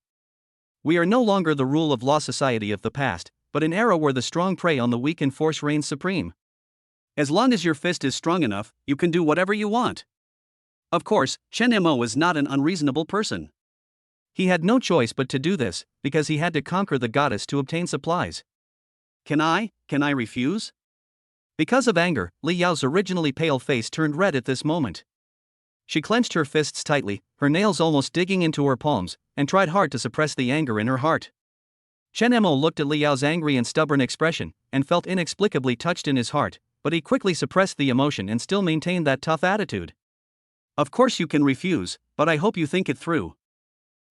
We are no longer the rule of law society of the past, but an era where the strong prey on the weak and force reigns supreme. As long as your fist is strong enough, you can do whatever you want. Of course, Chen Mo is not an unreasonable person. He had no choice but to do this, because he had to conquer the goddess to obtain supplies. Can I refuse? Because of anger, Li Yao's originally pale face turned red at this moment. She clenched her fists tightly, her nails almost digging into her palms, and tried hard to suppress the anger in her heart. Chen Mo looked at Li Yao's angry and stubborn expression, and felt inexplicably touched in his heart, but he quickly suppressed the emotion and still maintained that tough attitude. Of course you can refuse, but I hope you think it through.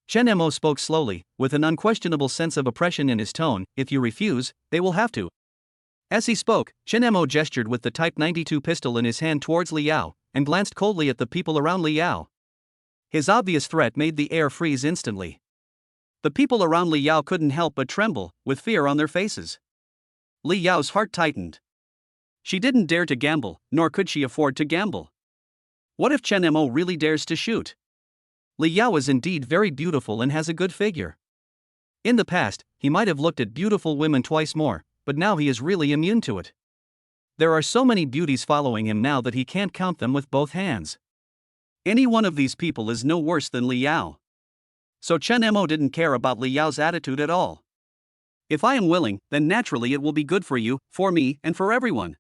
Chen Mo spoke slowly, with an unquestionable sense of oppression in his tone, if you refuse, they will have to. As he spoke, Chen Mo gestured with the Type 92 pistol in his hand towards Li Yao, and glanced coldly at the people around Li Yao. His obvious threat made the air freeze instantly. The people around Li Yao couldn't help but tremble, with fear on their faces. Li Yao's heart tightened. She didn't dare to gamble, nor could she afford to gamble. What if Chen Mo really dares to shoot? Li Yao is indeed very beautiful and has a good figure. In the past, he might have looked at beautiful women twice more, but now he is really immune to it. There are so many beauties following him now that he can't count them with both hands. Any one of these people is no worse than Li Yao. So Chen Mo didn't care about Li Yao's attitude at all. If I am willing, then naturally it will be good for you, for me, and for everyone.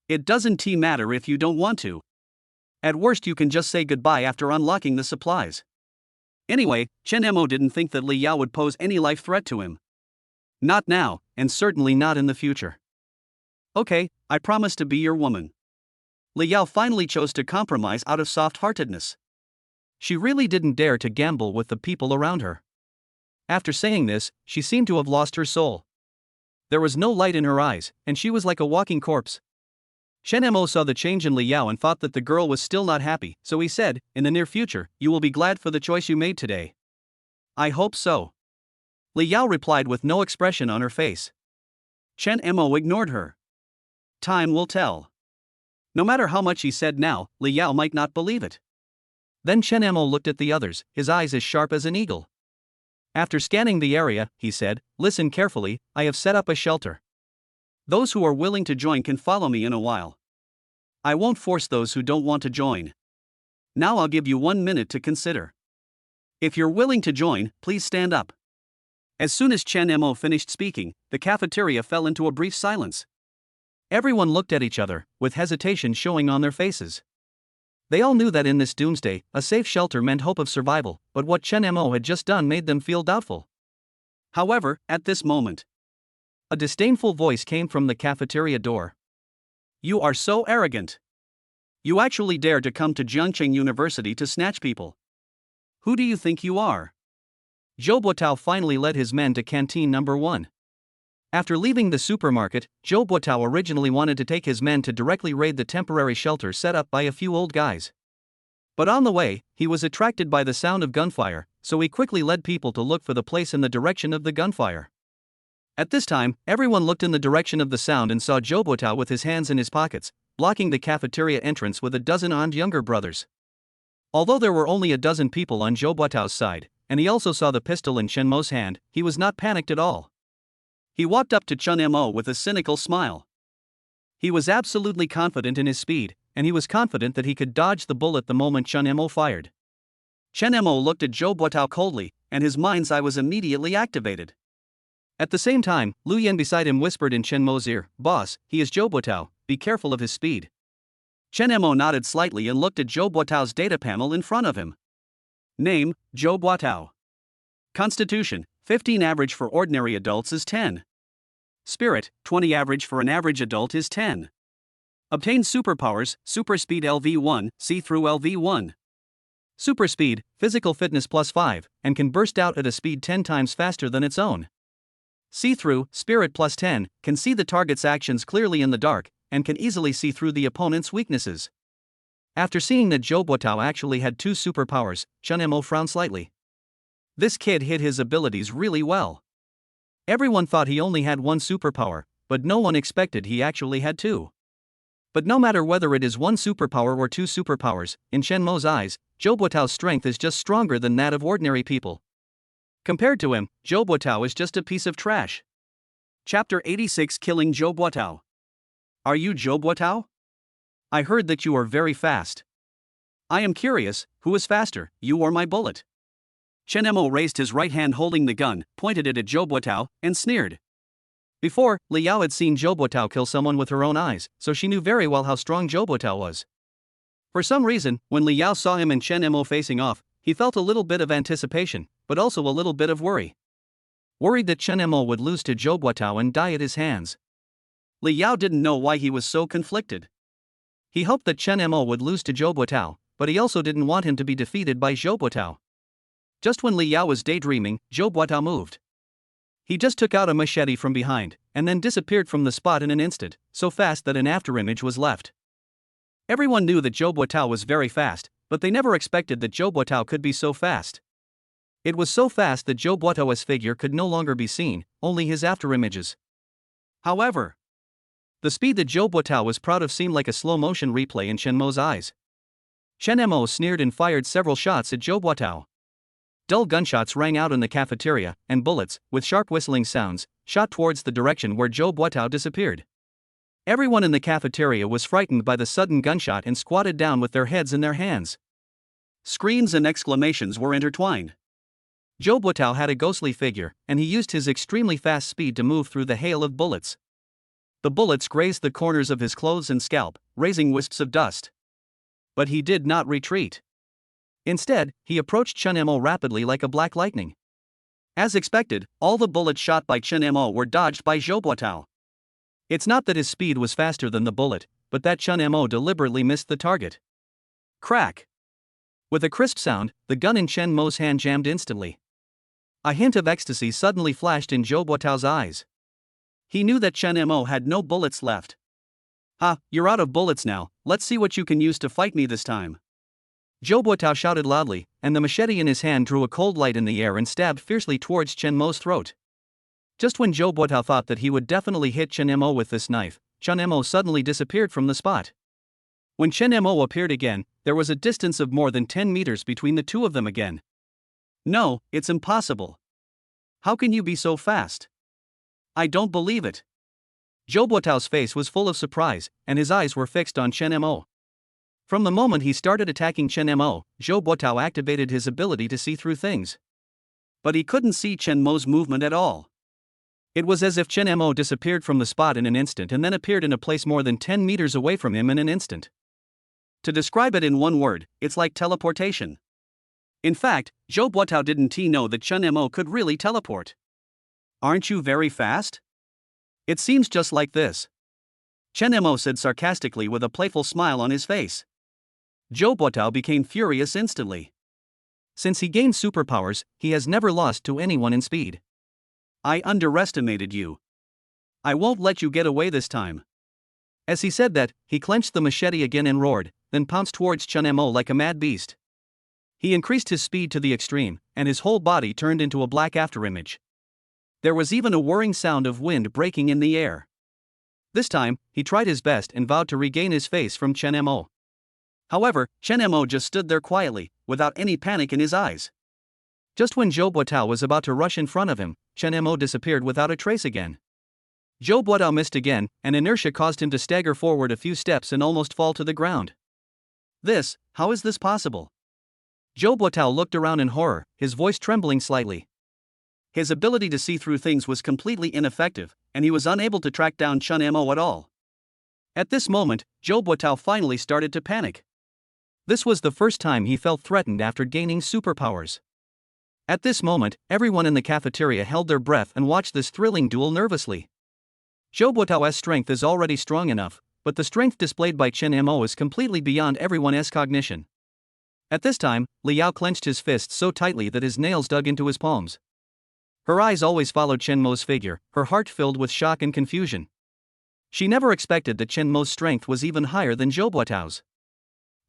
It doesn't matter if you don't want to. At worst you can just say goodbye after unlocking the supplies. Anyway, Chen Mo didn't think that Li Yao would pose any life threat to him. Not now, and certainly not in the future. Okay, I promise to be your woman. Li Yao finally chose to compromise out of soft-heartedness. She really didn't dare to gamble with the people around her. After saying this, she seemed to have lost her soul. There was no light in her eyes, and she was like a walking corpse. Chen Mo saw the change in Li Yao and thought that the girl was still not happy, so he said, in the near future, you will be glad for the choice you made today. I hope so. Li Yao replied with no expression on her face. Chen Mo ignored her. Time will tell. No matter how much he said now, Li Yao might not believe it. Then Chen Mo looked at the others, his eyes as sharp as an eagle. After scanning the area, he said, "Listen carefully, I have set up a shelter. Those who are willing to join can follow me in a while. I won't force those who don't want to join. Now I'll give you 1 minute to consider. If you're willing to join, please stand up." As soon as Chen Mo finished speaking, the cafeteria fell into a brief silence. Everyone looked at each other, with hesitation showing on their faces. They all knew that in this doomsday, a safe shelter meant hope of survival, but what Chen Mo had just done made them feel doubtful. However, at this moment, a disdainful voice came from the cafeteria door. "You are so arrogant. You actually dare to come to Jiangcheng University to snatch people. Who do you think you are?" Zhou Buotao finally led his men to canteen number 1. After leaving the supermarket, Zhou Buotao originally wanted to take his men to directly raid the temporary shelter set up by a few old guys. But on the way, he was attracted by the sound of gunfire, so he quickly led people to look for the place in the direction of the gunfire. At this time, everyone looked in the direction of the sound and saw Zhou Buotao with his hands in his pockets, blocking the cafeteria entrance with a dozen armed younger brothers. Although there were only a dozen people on Zhou Buotao's side, and he also saw the pistol in Chen Mo's hand, he was not panicked at all. He walked up to Chen Mo with a cynical smile. He was absolutely confident in his speed, and he was confident that he could dodge the bullet the moment Chen Mo fired. Chen Mo looked at Zhou Buotao coldly, and his mind's eye was immediately activated. At the same time, Lu Yan beside him whispered in Chen Mo's ear, "Boss, he is Zhou Buotao, be careful of his speed." Chen Mo nodded slightly and looked at Zhou Buotao's data panel in front of him. Name, Zhou Buotao. Constitution, 15 average for ordinary adults is 10. Spirit, 20 average for an average adult is 10. Obtained superpowers, super speed LV1, see-through LV1. Super speed, physical fitness +5, and can burst out at a speed 10 times faster than its own. See-through, spirit +10, can see the target's actions clearly in the dark, and can easily see through the opponent's weaknesses. After seeing that Zhou Buotao actually had 2 superpowers, Chen Mo frowned slightly. This kid hid his abilities really well. Everyone thought he only had 1 superpower, but no one expected he actually had 2. But no matter whether it is 1 superpower or 2 superpowers, in Chen Mo's eyes, Zhou Buotao's strength is just stronger than that of ordinary people. Compared to him, Zhou Buotao is just a piece of trash. Chapter 86, Killing Zhou Buotao. Are you Zhou Buotao? I heard that you are very fast. I am curious, who is faster, you or my bullet? Chen Mo raised his right hand holding the gun, pointed it at Zhou Buotao, and sneered. Before, Li Yao had seen Zhou Buotao kill someone with her own eyes, so she knew very well how strong Zhou Buotao was. For some reason, when Li Yao saw him and Chen Mo facing off, he felt a little bit of anticipation, but also a little bit of worry. Worried that Chen Mo would lose to Zhou Buotao and die at his hands. Li Yao didn't know why he was so conflicted. He hoped that Chen Mo would lose to Zhou Buotao, but he also didn't want him to be defeated by Zhou Buotao. Just when Li Yao was daydreaming, Zhou Buotao moved. He just took out a machete from behind, and then disappeared from the spot in an instant, so fast that an afterimage was left. Everyone knew that Zhou Buotao was very fast, but they never expected that Zhou Buotao could be so fast. It was so fast that Zhou Buotao's figure could no longer be seen, only his afterimages. However, the speed that Zhou Buotao was proud of seemed like a slow-motion replay in Chen Mo's eyes. Chen Mo sneered and fired several shots at Zhou Buotao. Dull gunshots rang out in the cafeteria, and bullets, with sharp whistling sounds, shot towards the direction where Zhou Buotao disappeared. Everyone in the cafeteria was frightened by the sudden gunshot and squatted down with their heads in their hands. Screams and exclamations were intertwined. Zhou Buotao had a ghostly figure, and he used his extremely fast speed to move through the hail of bullets. The bullets grazed the corners of his clothes and scalp, raising wisps of dust. But he did not retreat. Instead, he approached Chen Mo rapidly like a black lightning. As expected, all the bullets shot by Chen Mo were dodged by Zhou Buotao. It's not that his speed was faster than the bullet, but that Chen Mo deliberately missed the target. Crack! With a crisp sound, the gun in Chen Mo's hand jammed instantly. A hint of ecstasy suddenly flashed in Zhou Buotao's eyes. He knew that Chen Mo had no bullets left. "Ha, you're out of bullets now, let's see what you can use to fight me this time." Zhou Buotao shouted loudly, and the machete in his hand drew a cold light in the air and stabbed fiercely towards Chen Mo's throat. Just when Zhou Buotao thought that he would definitely hit Chen Mo with this knife, Chen Mo suddenly disappeared from the spot. When Chen Mo appeared again, there was a distance of more than 10 meters between the two of them again. No, it's impossible. How can you be so fast? I don't believe it. Zhou Buotao's face was full of surprise, and his eyes were fixed on Chen Mo. From the moment he started attacking Chen Mo, Zhou Buotao activated his ability to see through things. But he couldn't see Chen Mo's movement at all. It was as if Chen Mo disappeared from the spot in an instant and then appeared in a place more than 10 meters away from him in an instant. To describe it in one word, it's like teleportation. In fact, Zhou Buotao didn't know that Chen Mo could really teleport. Aren't you very fast? It seems just like this. Chen Mo said sarcastically with a playful smile on his face. Zhou Buotao became furious instantly. Since he gained superpowers, he has never lost to anyone in speed. I underestimated you. I won't let you get away this time. As he said that, he clenched the machete again and roared, then pounced towards Chen Mo like a mad beast. He increased his speed to the extreme, and his whole body turned into a black afterimage. There was even a whirring sound of wind breaking in the air. This time, he tried his best and vowed to regain his face from Chen Mo. However, Chen Mo just stood there quietly, without any panic in his eyes. Just when Zhou Buotao was about to rush in front of him, Chen Mo disappeared without a trace again. Zhou Buotao missed again, and inertia caused him to stagger forward a few steps and almost fall to the ground. How is this possible? Zhou Buotao looked around in horror, his voice trembling slightly. His ability to see through things was completely ineffective, and he was unable to track down Chen Mo at all. At this moment, Zhou Buotao finally started to panic. This was the first time he felt threatened after gaining superpowers. At this moment, everyone in the cafeteria held their breath and watched this thrilling duel nervously. Zhou Buotao's strength is already strong enough, but the strength displayed by Chen Mo is completely beyond everyone's cognition. At this time, Liao clenched his fists so tightly that his nails dug into his palms. Her eyes always followed Chen Mo's figure, her heart filled with shock and confusion. She never expected that Chen Mo's strength was even higher than Zhou Buotao's.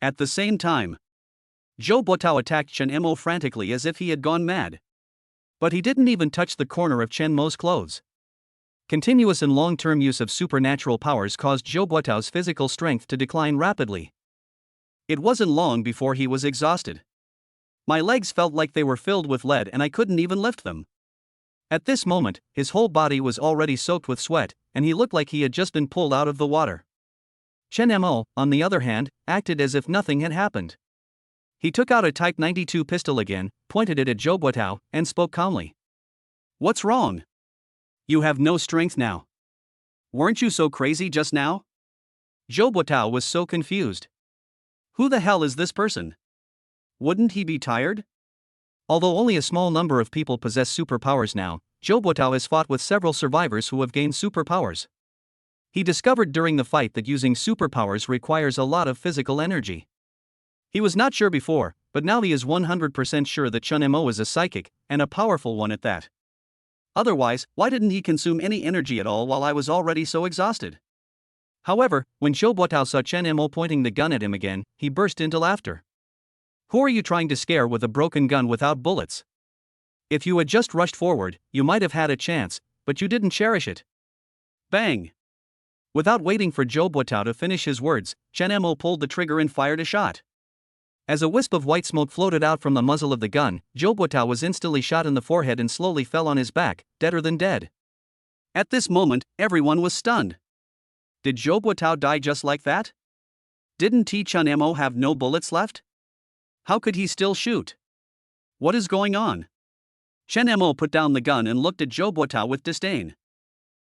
At the same time, Zhou Buotao attacked Chen Mo frantically as if he had gone mad. But he didn't even touch the corner of Chen Mo's clothes. Continuous and long-term use of supernatural powers caused Zhou Buotao's physical strength to decline rapidly. It wasn't long before he was exhausted. My legs felt like they were filled with lead and I couldn't even lift them. At this moment, his whole body was already soaked with sweat, and he looked like he had just been pulled out of the water. Chen Mo, on the other hand, acted as if nothing had happened. He took out a Type 92 pistol again, pointed it at Zhou Buotao, and spoke calmly. What's wrong? You have no strength now. Weren't you so crazy just now? Zhou Buotao was so confused. Who the hell is this person? Wouldn't he be tired? Although only a small number of people possess superpowers now, Zhou Buotao has fought with several survivors who have gained superpowers. He discovered during the fight that using superpowers requires a lot of physical energy. He was not sure before, but now he is 100% sure that Chen Mo is a psychic, and a powerful one at that. Otherwise, why didn't he consume any energy at all while I was already so exhausted? However, when Zhou Buotao saw Chen Mo pointing the gun at him again, he burst into laughter. Who are you trying to scare with a broken gun without bullets? If you had just rushed forward, you might have had a chance, but you didn't cherish it. Bang! Without waiting for Zhou Buotao to finish his words, Chen Mo pulled the trigger and fired a shot. As a wisp of white smoke floated out from the muzzle of the gun, Zhou Buotao was instantly shot in the forehead and slowly fell on his back, deader than dead. At this moment, everyone was stunned. Did Zhou Buotao die just like that? Didn't Chen Mo have no bullets left? How could he still shoot? What is going on? Chen Mo put down the gun and looked at Zhou Buotao with disdain.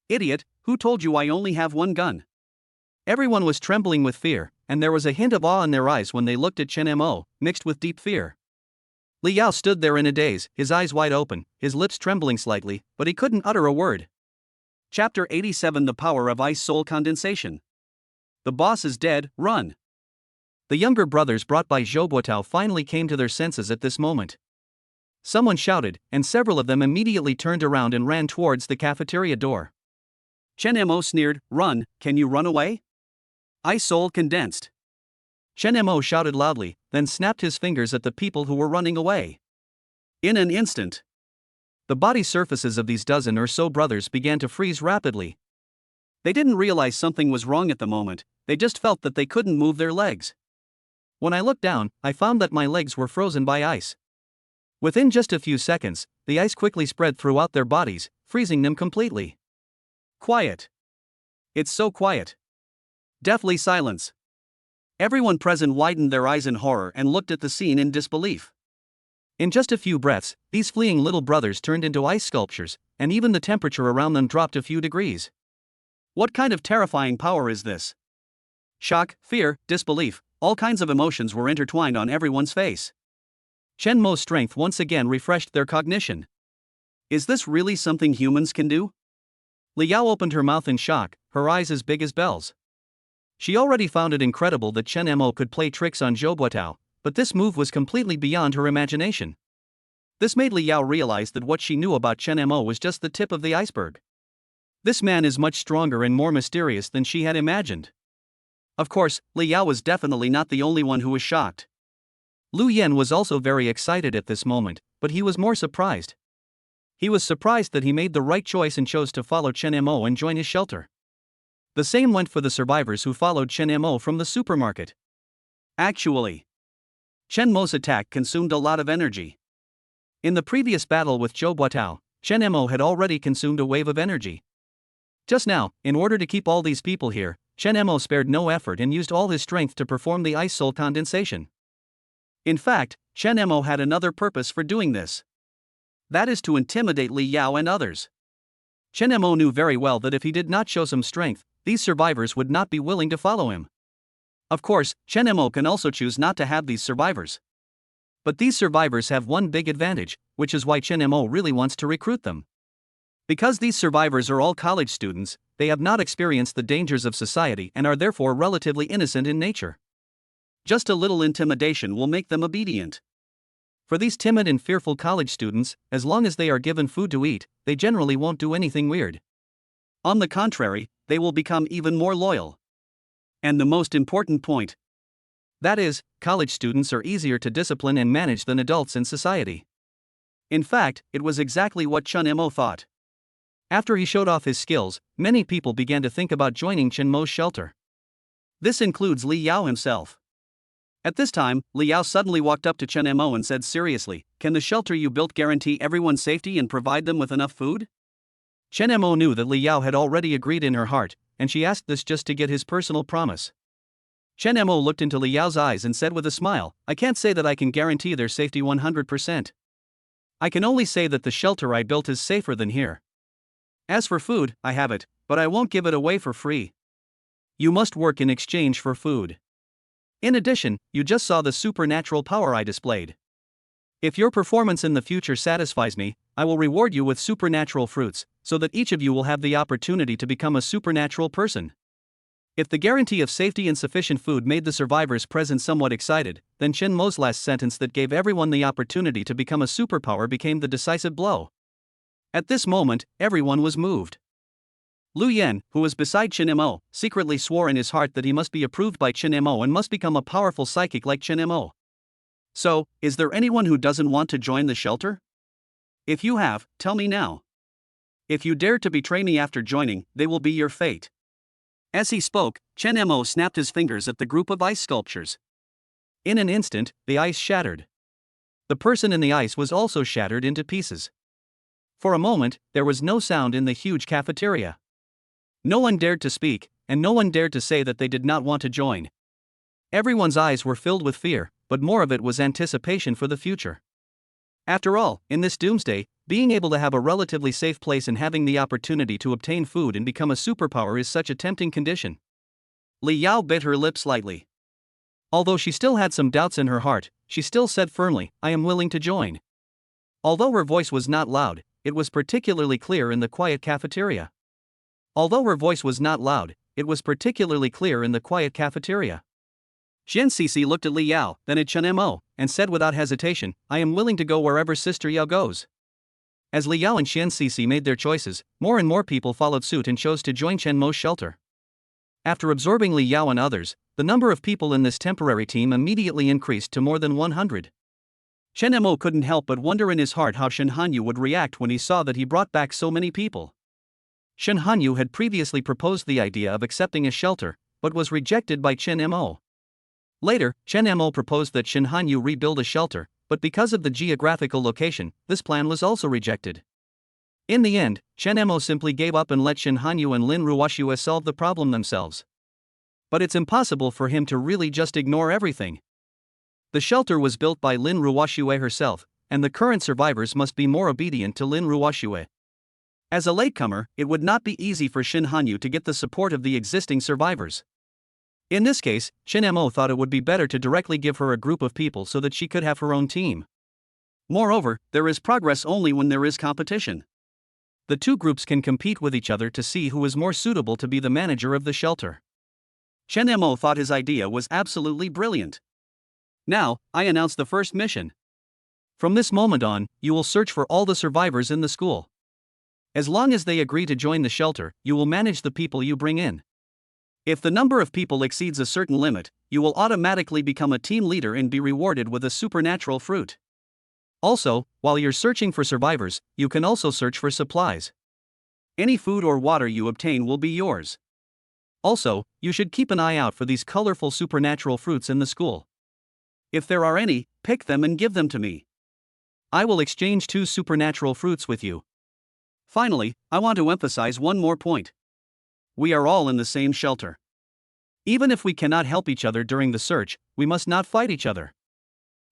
Idiot, who told you I only have one gun? Everyone was trembling with fear, and there was a hint of awe in their eyes when they looked at Chen Mo, mixed with deep fear. Liao stood there in a daze, his eyes wide open, his lips trembling slightly, but he couldn't utter a word. Chapter 87: The Power of Ice Soul Condensation. The boss is dead, run! The younger brothers brought by Zhou Buotao finally came to their senses at this moment. Someone shouted, and several of them immediately turned around and ran towards the cafeteria door. Chen Mo sneered, Run, can you run away? Ice Soul condensed. Chen Mo shouted loudly, then snapped his fingers at the people who were running away. In an instant, the body surfaces of these dozen or so brothers began to freeze rapidly. They didn't realize something was wrong at the moment, they just felt that they couldn't move their legs. When I looked down, I found that my legs were frozen by ice. Within just a few seconds, the ice quickly spread throughout their bodies, freezing them completely. Quiet. It's so quiet. Deathly silence. Everyone present widened their eyes in horror and looked at the scene in disbelief. In just a few breaths, these fleeing little brothers turned into ice sculptures, and even the temperature around them dropped a few degrees. What kind of terrifying power is this? Shock, fear, disbelief, all kinds of emotions were intertwined on everyone's face. Chen Mo's strength once again refreshed their cognition. Is this really something humans can do? Li Yao opened her mouth in shock, her eyes as big as bells. She already found it incredible that Chen Mo could play tricks on Zhou Buotao, but this move was completely beyond her imagination. This made Li Yao realize that what she knew about Chen Mo was just the tip of the iceberg. This man is much stronger and more mysterious than she had imagined. Of course, Li Yao was definitely not the only one who was shocked. Lu Yen was also very excited at this moment, but he was more surprised. He was surprised that he made the right choice and chose to follow Chen Mo and join his shelter. The same went for the survivors who followed Chen Mo from the supermarket. Actually, Chen Mo's attack consumed a lot of energy. In the previous battle with Zhou Buotao, Chen Mo had already consumed a wave of energy. Just now, in order to keep all these people here, Chen Mo spared no effort and used all his strength to perform the ice soul condensation. In fact, Chen Mo had another purpose for doing this. That is to intimidate Li Yao and others. Chen Mo knew very well that if he did not show some strength, these survivors would not be willing to follow him. Of course, Chen Mo can also choose not to have these survivors. But these survivors have one big advantage, which is why Chen Mo really wants to recruit them. Because these survivors are all college students, they have not experienced the dangers of society and are therefore relatively innocent in nature. Just a little intimidation will make them obedient. For these timid and fearful college students, as long as they are given food to eat, they generally won't do anything weird. On the contrary, they will become even more loyal. And the most important point. That is, college students are easier to discipline and manage than adults in society. In fact, it was exactly what Chen Mo thought. After he showed off his skills, many people began to think about joining Chen Mo's shelter. This includes Li Yao himself. At this time, Li Yao suddenly walked up to Chen Mo and said seriously, "Can the shelter you built guarantee everyone's safety and provide them with enough food?" Chen Mo knew that Li Yao had already agreed in her heart, and she asked this just to get his personal promise. Chen Mo looked into Li Yao's eyes and said with a smile, "I can't say that I can guarantee their safety 100%. I can only say that the shelter I built is safer than here. As for food, I have it, but I won't give it away for free. You must work in exchange for food. In addition, you just saw the supernatural power I displayed. If your performance in the future satisfies me, I will reward you with supernatural fruits, so that each of you will have the opportunity to become a supernatural person." If the guarantee of safety and sufficient food made the survivors present somewhat excited, then Chen Mo's last sentence that gave everyone the opportunity to become a superpower became the decisive blow. At this moment, everyone was moved. Lu Yen, who was beside Chen Mo, secretly swore in his heart that he must be approved by Chen Mo and must become a powerful psychic like Chen Mo. So, is there anyone who doesn't want to join the shelter? If you have, tell me now. If you dare to betray me after joining, they will be your fate. As he spoke, Chen Mo snapped his fingers at the group of ice sculptures. In an instant, the ice shattered. The person in the ice was also shattered into pieces. For a moment, there was no sound in the huge cafeteria. No one dared to speak, and no one dared to say that they did not want to join. Everyone's eyes were filled with fear, but more of it was anticipation for the future. After all, in this doomsday, being able to have a relatively safe place and having the opportunity to obtain food and become a superpower is such a tempting condition. Li Yao bit her lip slightly. Although she still had some doubts in her heart, she still said firmly, "I am willing to join." Although her voice was not loud, it was particularly clear in the quiet cafeteria. Xian Sisi looked at Li Yao, then at Chen Mo, and said without hesitation, "I am willing to go wherever Sister Yao goes." As Li Yao and Xian Sisi made their choices, more and more people followed suit and chose to join Chen Mo's shelter. After absorbing Li Yao and others, the number of people in this temporary team immediately increased to more than 100. Chen Mo couldn't help but wonder in his heart how Shen Hanyu would react when he saw that he brought back so many people. Shen Hanyu had previously proposed the idea of accepting a shelter, but was rejected by Chen Mo. Later, Chen Mo proposed that Shen Hanyu rebuild a shelter, but because of the geographical location, this plan was also rejected. In the end, Chen Mo simply gave up and let Shen Hanyu and Lin Ruoxue solve the problem themselves. But it's impossible for him to really just ignore everything. The shelter was built by Lin Ruoxue herself, and the current survivors must be more obedient to Lin Ruoxue. As a latecomer, it would not be easy for Shen Hanyu to get the support of the existing survivors. In this case, Chen Mo thought it would be better to directly give her a group of people so that she could have her own team. Moreover, there is progress only when there is competition. The two groups can compete with each other to see who is more suitable to be the manager of the shelter. Chen Mo thought his idea was absolutely brilliant. Now, I announce the first mission. From this moment on, you will search for all the survivors in the school. As long as they agree to join the shelter, you will manage the people you bring in. If the number of people exceeds a certain limit, you will automatically become a team leader and be rewarded with a supernatural fruit. Also, while you're searching for survivors, you can also search for supplies. Any food or water you obtain will be yours. Also, you should keep an eye out for these colorful supernatural fruits in the school. If there are any, pick them and give them to me. I will exchange 2 supernatural fruits with you. Finally, I want to emphasize one more point. We are all in the same shelter. Even if we cannot help each other during the search, we must not fight each other.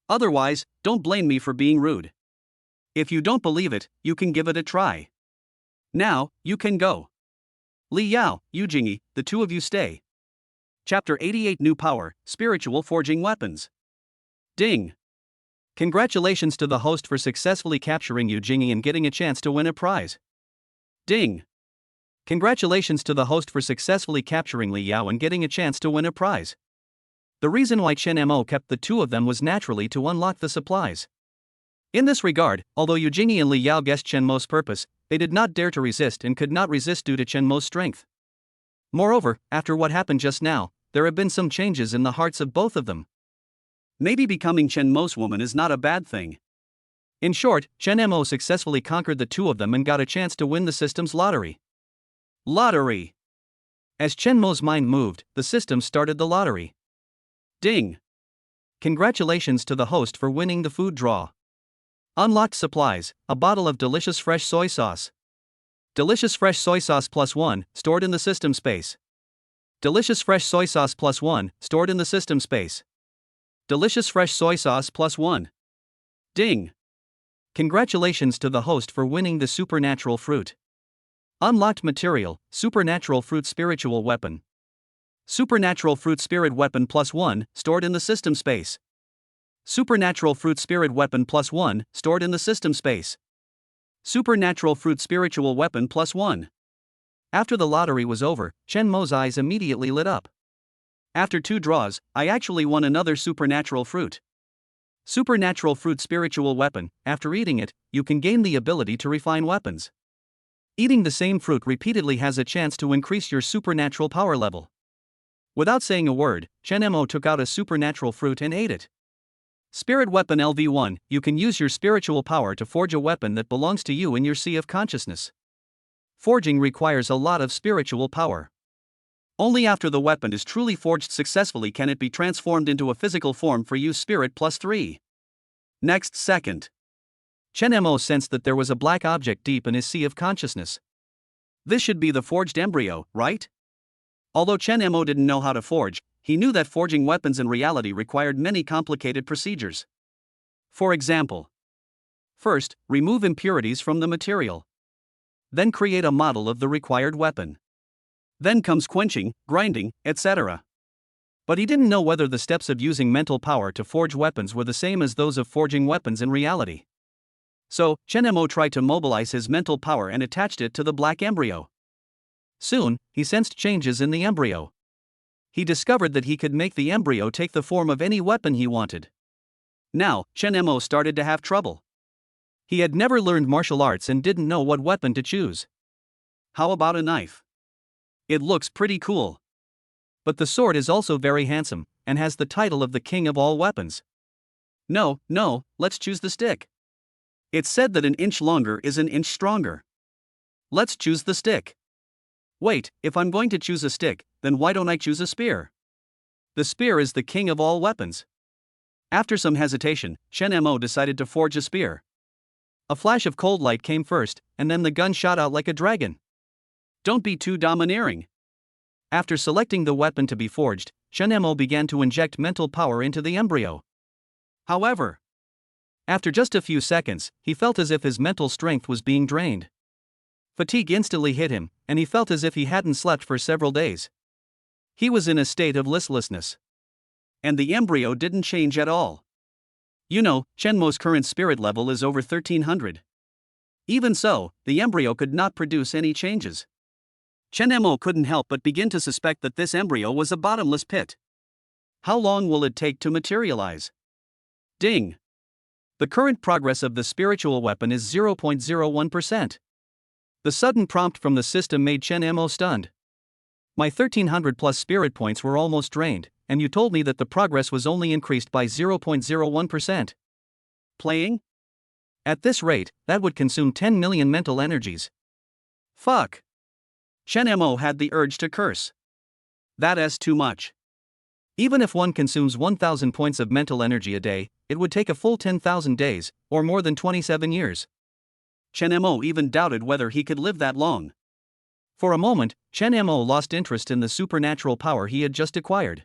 Otherwise, don't blame me for being rude. If you don't believe it, you can give it a try. Now, you can go. Li Yao, Yu Jingyi, the two of you stay. Chapter 88 New Power, Spiritual Forging Weapons. Ding! Congratulations to the host for successfully capturing Yu Jingyi and getting a chance to win a prize. Ding! Congratulations to the host for successfully capturing Li Yao and getting a chance to win a prize. The reason why Chen Mo kept the two of them was naturally to unlock the supplies. In this regard, although Yu Jingyi and Li Yao guessed Chen Mo's purpose, they did not dare to resist and could not resist due to Chen Mo's strength. Moreover, after what happened just now, there have been some changes in the hearts of both of them. Maybe becoming Chen Mo's woman is not a bad thing. In short, Chen Mo successfully conquered the two of them and got a chance to win the system's lottery. Lottery! As Chen Mo's mind moved, the system started the lottery. Ding! Congratulations to the host for winning the food draw. Unlocked supplies, a bottle of delicious fresh soy sauce. Delicious fresh soy sauce +1, stored in the system space. Delicious fresh soy sauce +1, stored in the system space. Delicious fresh soy sauce +1. Ding! Congratulations to the host for winning the supernatural fruit. Unlocked material, supernatural fruit spiritual weapon. Supernatural fruit spirit weapon +1, stored in the system space. Supernatural fruit spirit weapon +1, stored in the system space. Supernatural fruit spiritual weapon +1. After the lottery was over, Chen Mo's eyes immediately lit up. After 2 draws, I actually won another supernatural fruit. Supernatural fruit spiritual weapon. After eating it, you can gain the ability to refine weapons. Eating the same fruit repeatedly has a chance to increase your supernatural power level. Without saying a word, Chen Mo took out a supernatural fruit and ate it. Spirit Weapon LV1, you can use your spiritual power to forge a weapon that belongs to you in your sea of consciousness. Forging requires a lot of spiritual power. Only after the weapon is truly forged successfully can it be transformed into a physical form for use spirit +3. Next second. Chen Mo sensed that there was a black object deep in his sea of consciousness. This should be the forged embryo, right? Although Chen Mo didn't know how to forge, he knew that forging weapons in reality required many complicated procedures. For example, first, remove impurities from the material. Then create a model of the required weapon. Then comes quenching, grinding, etc. But he didn't know whether the steps of using mental power to forge weapons were the same as those of forging weapons in reality. So, Chen Mo tried to mobilize his mental power and attached it to the black embryo. Soon, he sensed changes in the embryo. He discovered that he could make the embryo take the form of any weapon he wanted. Now, Chen Mo started to have trouble. He had never learned martial arts and didn't know what weapon to choose. How about a knife? It looks pretty cool. But the sword is also very handsome, and has the title of the king of all weapons. No, let's choose the stick. It's said that an inch longer is an inch stronger. Let's choose the stick. Wait, if I'm going to choose a stick, then why don't I choose a spear? The spear is the king of all weapons. After some hesitation, Chen Mo decided to forge a spear. A flash of cold light came first, and then the gun shot out like a dragon. Don't be too domineering. After selecting the weapon to be forged, Chen Mo began to inject mental power into the embryo. However, after just a few seconds, he felt as if his mental strength was being drained. Fatigue instantly hit him, and he felt as if he hadn't slept for several days. He was in a state of listlessness. And the embryo didn't change at all. You know, Chen Mo's current spirit level is over 1300. Even so, the embryo could not produce any changes. Chen Mo couldn't help but begin to suspect that this embryo was a bottomless pit. How long will it take to materialize? Ding! The current progress of the spiritual weapon is 0.01%. The sudden prompt from the system made Chen Mo stunned. My 1300 plus spirit points were almost drained, and you told me that the progress was only increased by 0.01%. Playing? At this rate, that would consume 10 million mental energies. Fuck! Chen Mo had the urge to curse. That is too much. Even if one consumes 1000 points of mental energy a day, it would take a full 10,000 days, or more than 27 years. Chen Mo even doubted whether he could live that long. For a moment, Chen Mo lost interest in the supernatural power he had just acquired.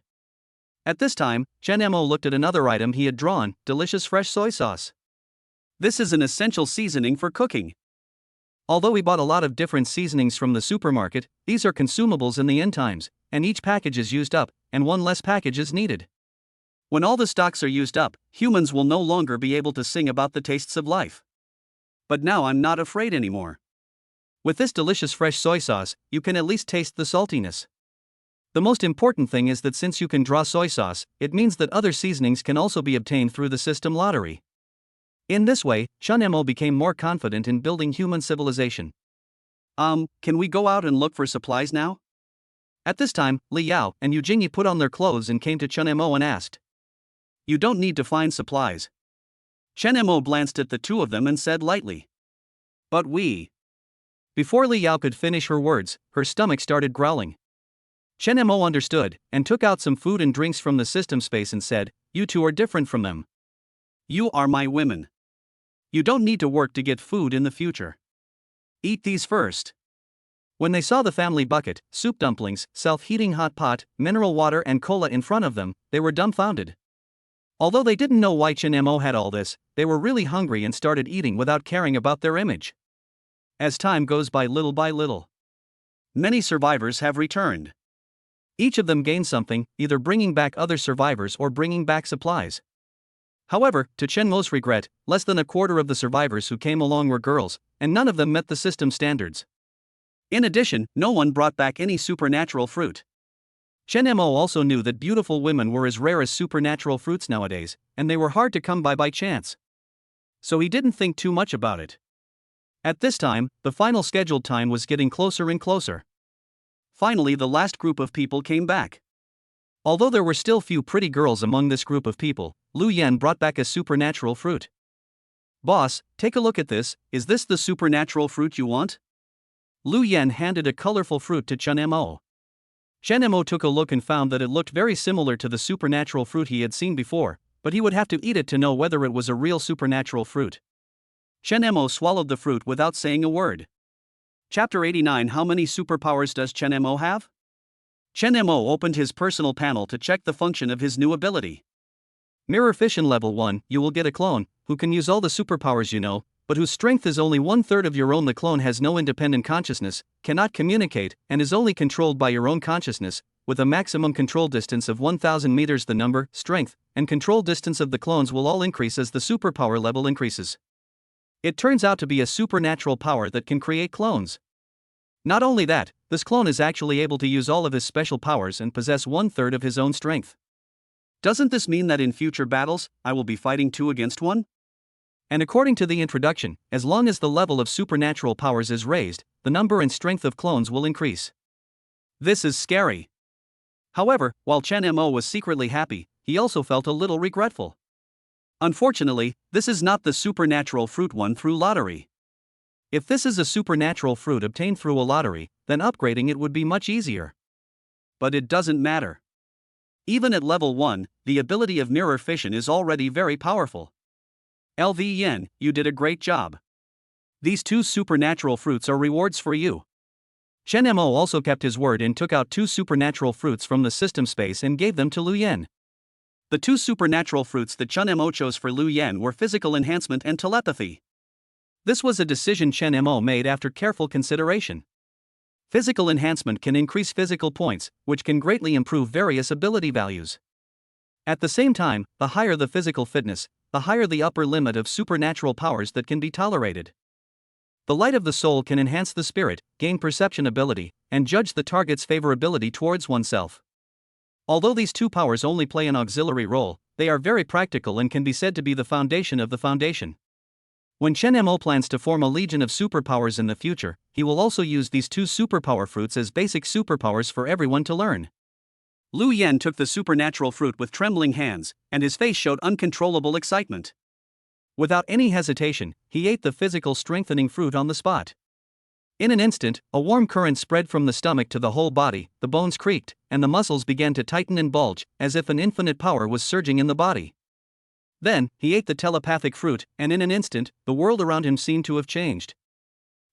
At this time, Chen Mo looked at another item he had drawn, delicious fresh soy sauce. This is an essential seasoning for cooking. Although he bought a lot of different seasonings from the supermarket, these are consumables in the end times, and each package is used up, and one less package is needed. When all the stocks are used up, humans will no longer be able to sing about the tastes of life. But now I'm not afraid anymore. With this delicious fresh soy sauce, you can at least taste the saltiness. The most important thing is that since you can draw soy sauce, it means that other seasonings can also be obtained through the system lottery. In this way, Chen Mo became more confident in building human civilization. Can we go out and look for supplies now? At this time, Li Yao and Yu Jingyi put on their clothes and came to Chen Mo and asked. You don't need to find supplies. Chen Mo glanced at the two of them and said lightly. But we. Before Li Yao could finish her words, her stomach started growling. Chen Mo understood, and took out some food and drinks from the system space and said, you two are different from them. You are my women. You don't need to work to get food in the future. Eat these first. When they saw the family bucket, soup dumplings, self-heating hot pot, mineral water and cola in front of them, they were dumbfounded. Although they didn't know why Chen Mo had all this, they were really hungry and started eating without caring about their image. As time goes by little, many survivors have returned. Each of them gained something, either bringing back other survivors or bringing back supplies. However, to Chen Mo's regret, less than a quarter of the survivors who came along were girls, and none of them met the system standards. In addition, no one brought back any supernatural fruit. Chen Mo also knew that beautiful women were as rare as supernatural fruits nowadays, and they were hard to come by chance. So he didn't think too much about it. At this time, the final scheduled time was getting closer and closer. Finally, the last group of people came back. Although there were still few pretty girls among this group of people, Lu Yan brought back a supernatural fruit. Boss, take a look at this, is this the supernatural fruit you want? Lu Yan handed a colorful fruit to Chen Mo. Chen Mo took a look and found that it looked very similar to the supernatural fruit he had seen before, but he would have to eat it to know whether it was a real supernatural fruit. Chen Mo swallowed the fruit without saying a word. Chapter 89. How many superpowers does Chen Mo have? Chen Mo opened his personal panel to check the function of his new ability. Mirror Fission Level 1, you will get a clone, who can use all the superpowers you know, but whose strength is only 1/3 of your own. The clone has no independent consciousness, cannot communicate, and is only controlled by your own consciousness, with a maximum control distance of 1000 meters. The number, strength, and control distance of the clones will all increase as the superpower level increases. It turns out to be a supernatural power that can create clones. Not only that, this clone is actually able to use all of his special powers and possess 1/3 of his own strength. Doesn't this mean that in future battles, I will be fighting 2 against 1? And according to the introduction, as long as the level of supernatural powers is raised, the number and strength of clones will increase. This is scary. However, while Chen Mo was secretly happy, he also felt a little regretful. Unfortunately, this is not the supernatural fruit won through lottery. If this is a supernatural fruit obtained through a lottery, then upgrading it would be much easier. But it doesn't matter. Even at level 1, the ability of mirror fission is already very powerful. LV Yen, you did a great job. These 2 supernatural fruits are rewards for you. Chen Mo also kept his word and took out 2 supernatural fruits from the system space and gave them to Lu Yen. The 2 supernatural fruits that Chen Mo chose for Lu Yen were physical enhancement and telepathy. This was a decision Chen Mo made after careful consideration. Physical enhancement can increase physical points, which can greatly improve various ability values. At the same time, the higher the physical fitness, the higher the upper limit of supernatural powers that can be tolerated. The light of the soul can enhance the spirit, gain perception ability, and judge the target's favorability towards oneself. Although these 2 powers only play an auxiliary role, they are very practical and can be said to be the foundation of the foundation. When Chen Mo plans to form a legion of superpowers in the future, he will also use these 2 superpower fruits as basic superpowers for everyone to learn. Lu Yen took the supernatural fruit with trembling hands, and his face showed uncontrollable excitement. Without any hesitation, he ate the physical strengthening fruit on the spot. In an instant, a warm current spread from the stomach to the whole body, the bones creaked, and the muscles began to tighten and bulge, as if an infinite power was surging in the body. Then, he ate the telepathic fruit, and in an instant, the world around him seemed to have changed.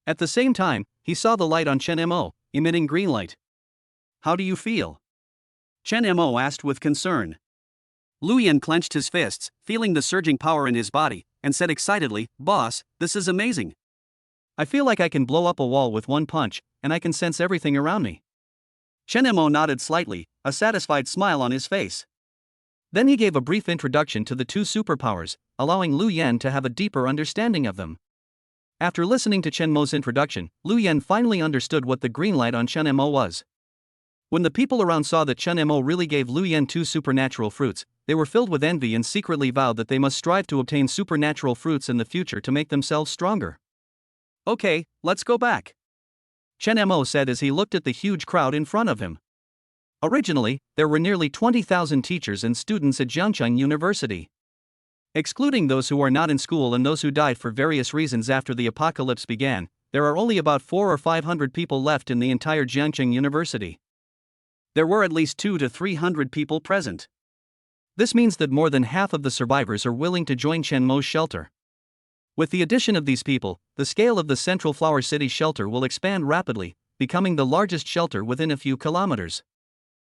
At the same time, he saw the light on Chen Mo, emitting green light. How do you feel? Chen Mo asked with concern. Lu Yen clenched his fists, feeling the surging power in his body, and said excitedly, "Boss, this is amazing. I feel like I can blow up a wall with one punch, and I can sense everything around me." Chen Mo nodded slightly, a satisfied smile on his face. Then he gave a brief introduction to the 2 superpowers, allowing Lu Yen to have a deeper understanding of them. After listening to Chen Mo's introduction, Lu Yen finally understood what the green light on Chen Mo was. When the people around saw that Chen Mo really gave Lu Yen 2 supernatural fruits, they were filled with envy and secretly vowed that they must strive to obtain supernatural fruits in the future to make themselves stronger. "Okay, let's go back," Chen Mo said as he looked at the huge crowd in front of him. Originally, there were nearly 20,000 teachers and students at Jiangcheng University. Excluding those who are not in school and those who died for various reasons after the apocalypse began, there are only about 400 or 500 people left in the entire Jiangcheng University. There were at least 200 to 300 people present. This means that more than half of the survivors are willing to join Chen Mo's shelter. With the addition of these people, the scale of the Central Flower City shelter will expand rapidly, becoming the largest shelter within a few kilometers.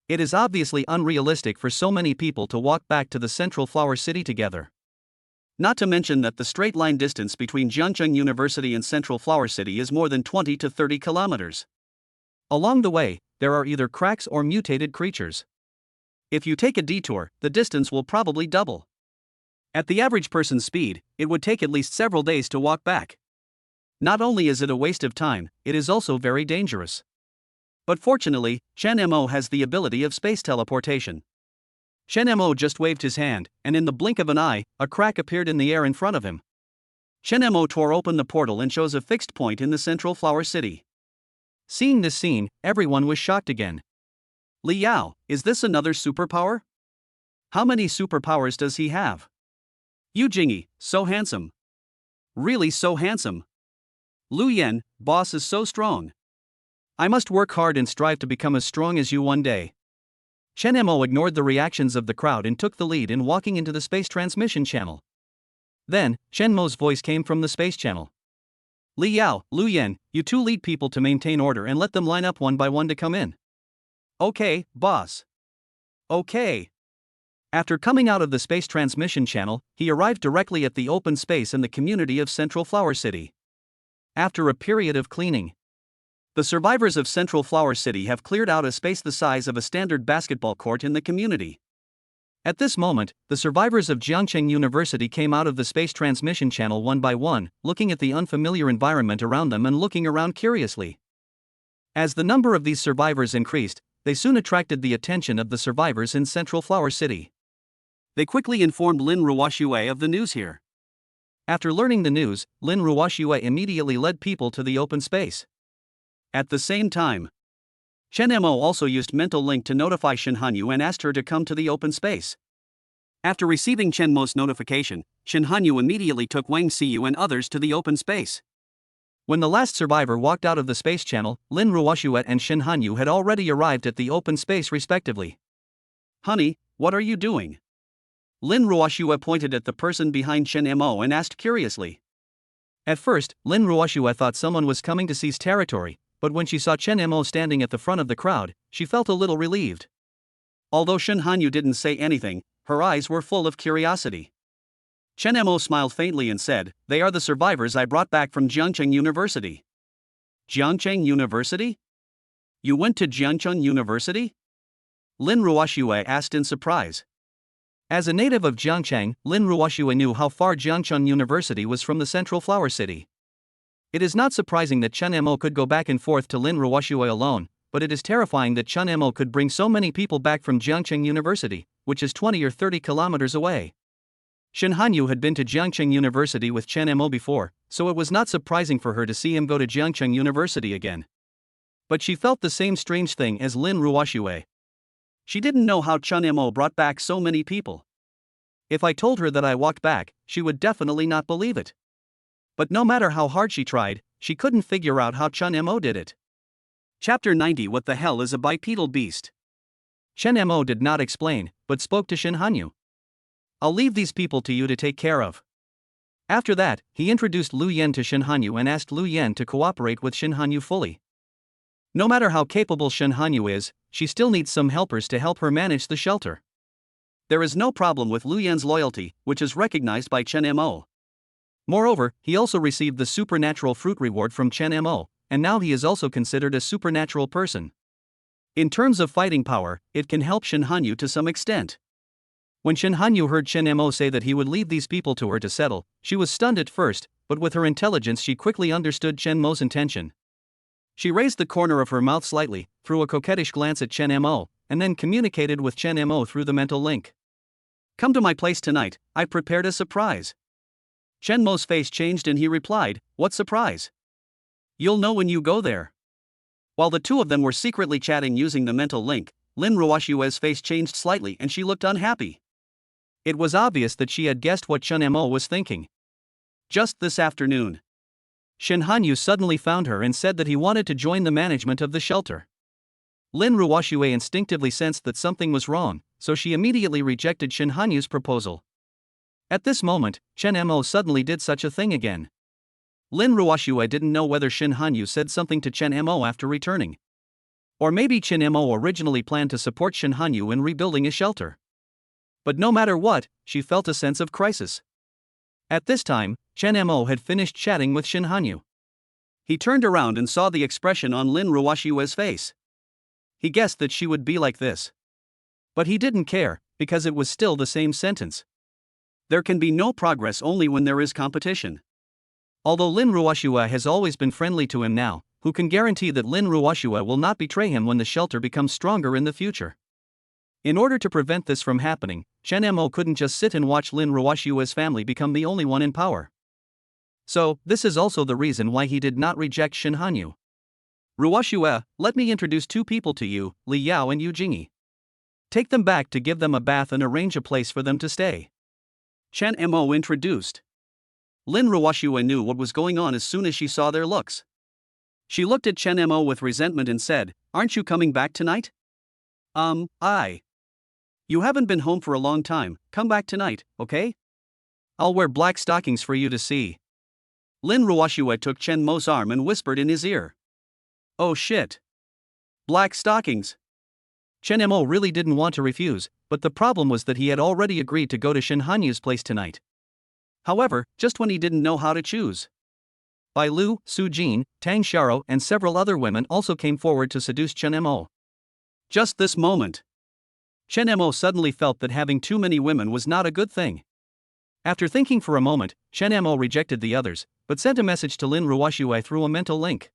It is obviously unrealistic for so many people to walk back to the Central Flower City together. Not to mention that the straight line distance between Jiangcheng University and Central Flower City is more than 20 to 30 kilometers. Along the way, there are either cracks or mutated creatures. If you take a detour, the distance will probably double. At the average person's speed, it would take at least several days to walk back. Not only is it a waste of time, it is also very dangerous. But fortunately, Chen Mo has the ability of space teleportation. Chen Mo just waved his hand, and in the blink of an eye, a crack appeared in the air in front of him. Chen Mo tore open the portal and chose a fixed point in the Central Flower City. Seeing this scene, everyone was shocked again. Li Yao, is this another superpower? How many superpowers does he have? Yu Jingyi, so handsome. Really so handsome. Lu Yen, boss is so strong. I must work hard and strive to become as strong as you one day. Chen Mo ignored the reactions of the crowd and took the lead in walking into the space transmission channel. Then, Chen Mo's voice came from the space channel. Li Yao, Lu Yen, you 2 lead people to maintain order and let them line up one by one to come in. Okay, boss. Okay. After coming out of the space transmission channel, he arrived directly at the open space in the community of Central Flower City. After a period of cleaning, the survivors of Central Flower City have cleared out a space the size of a standard basketball court in the community. At this moment, the survivors of Jiangcheng University came out of the space transmission channel one by one, looking at the unfamiliar environment around them and looking around curiously. As the number of these survivors increased, they soon attracted the attention of the survivors in Central Flower City. They quickly informed Lin Ruoxue of the news here. After learning the news, Lin Ruoxue immediately led people to the open space. At the same time, Chen Mo also used mental link to notify Shin Hanyu and asked her to come to the open space. After receiving Chen Mo's notification, Shin Hanyu immediately took Wang Xiyu and others to the open space. When the last survivor walked out of the space channel, Lin Ruoxue and Shin Hanyu had already arrived at the open space respectively. "Honey, what are you doing?" Lin Ruoxue pointed at the person behind Chen Mo and asked curiously. At first, Lin Ruoxue thought someone was coming to seize territory, but when she saw Chen Mo standing at the front of the crowd, she felt a little relieved. Although Shin Hanyu didn't say anything, her eyes were full of curiosity. Chen Mo smiled faintly and said, "They are the survivors I brought back from Jiangcheng University." Jiangcheng University? You went to Jiangcheng University? Lin Ruoxue asked in surprise. As a native of Jiangcheng, Lin Ruoxue knew how far Jiangcheng University was from the central flower city. It is not surprising that Chen Mo could go back and forth to Lin Ruoxue alone, but it is terrifying that Chen Mo could bring so many people back from Jiangcheng University, which is 20 or 30 kilometers away. Shin Hanyu had been to Jiangcheng University with Chen Mo before, so it was not surprising for her to see him go to Jiangcheng University again. But she felt the same strange thing as Lin Ruoxue. She didn't know how Chen Mo brought back so many people. If I told her that I walked back, she would definitely not believe it. But no matter how hard she tried, she couldn't figure out how Chen Mo did it. Chapter 90. What the hell is a bipedal beast? Chen Mo did not explain, but spoke to Shin Hanyu. "I'll leave these people to you to take care of." After that, he introduced Lu Yen to Shin Hanyu and asked Lu Yen to cooperate with Shin Hanyu fully. No matter how capable Shin Hanyu is, she still needs some helpers to help her manage the shelter. There is no problem with Lu Yen's loyalty, which is recognized by Chen Mo. Moreover, he also received the supernatural fruit reward from Chen Mo, and now he is also considered a supernatural person. In terms of fighting power, it can help Shin Hanyu to some extent. When Shin Hanyu heard Chen Mo say that he would leave these people to her to settle, she was stunned at first, but with her intelligence she quickly understood Chen Mo's intention. She raised the corner of her mouth slightly, threw a coquettish glance at Chen Mo, and then communicated with Chen Mo through the mental link. "Come to my place tonight, I prepared a surprise." Chen Mo's face changed and he replied, "What surprise?" "You'll know when you go there." While the two of them were secretly chatting using the mental link, Lin Ruoxue's face changed slightly and she looked unhappy. It was obvious that she had guessed what Chen Mo was thinking. Just this afternoon, Shin Hanyu suddenly found her and said that he wanted to join the management of the shelter. Lin Ruoxue instinctively sensed that something was wrong, so she immediately rejected Shin Hanyu's proposal. At this moment, Chen Mo suddenly did such a thing again. Lin Ruoxue didn't know whether Shin Hanyu said something to Chen Mo after returning. Or maybe Chen Mo originally planned to support Shin Hanyu in rebuilding a shelter. But no matter what, she felt a sense of crisis. At this time, Chen Mo had finished chatting with Shin Hanyu. He turned around and saw the expression on Lin Ruoxue's face. He guessed that she would be like this. But he didn't care, because it was still the same sentence. There can be no progress only when there is competition. Although Lin Ruoxue has always been friendly to him now, who can guarantee that Lin Ruoxue will not betray him when the shelter becomes stronger in the future? In order to prevent this from happening, Chen Mo couldn't just sit and watch Lin Ruoxue's family become the only one in power. So, this is also the reason why he did not reject Shin Hanyu. "Ruoxue, let me introduce two people to you, Li Yao and Yu Jingyi. Take them back to give them a bath and arrange a place for them to stay." Chen Mo introduced. Lin Ruoxue knew what was going on as soon as she saw their looks. She looked at Chen Mo with resentment and said, "Aren't you coming back tonight?" You haven't been home for a long time, come back tonight, okay? I'll wear black stockings for you to see." Lin Ruoxue took Chen Mo's arm and whispered in his ear. "Oh shit. Black stockings." Chen Mo really didn't want to refuse, but the problem was that he had already agreed to go to Shin Hanyu's place tonight. However, just when he didn't know how to choose, Bai Lu, Su Jin, Tang Xiao, and several other women also came forward to seduce Chen Mo. Just this moment, Chen Mo suddenly felt that having too many women was not a good thing. After thinking for a moment, Chen Mo rejected the others, but sent a message to Lin Ruoxue through a mental link.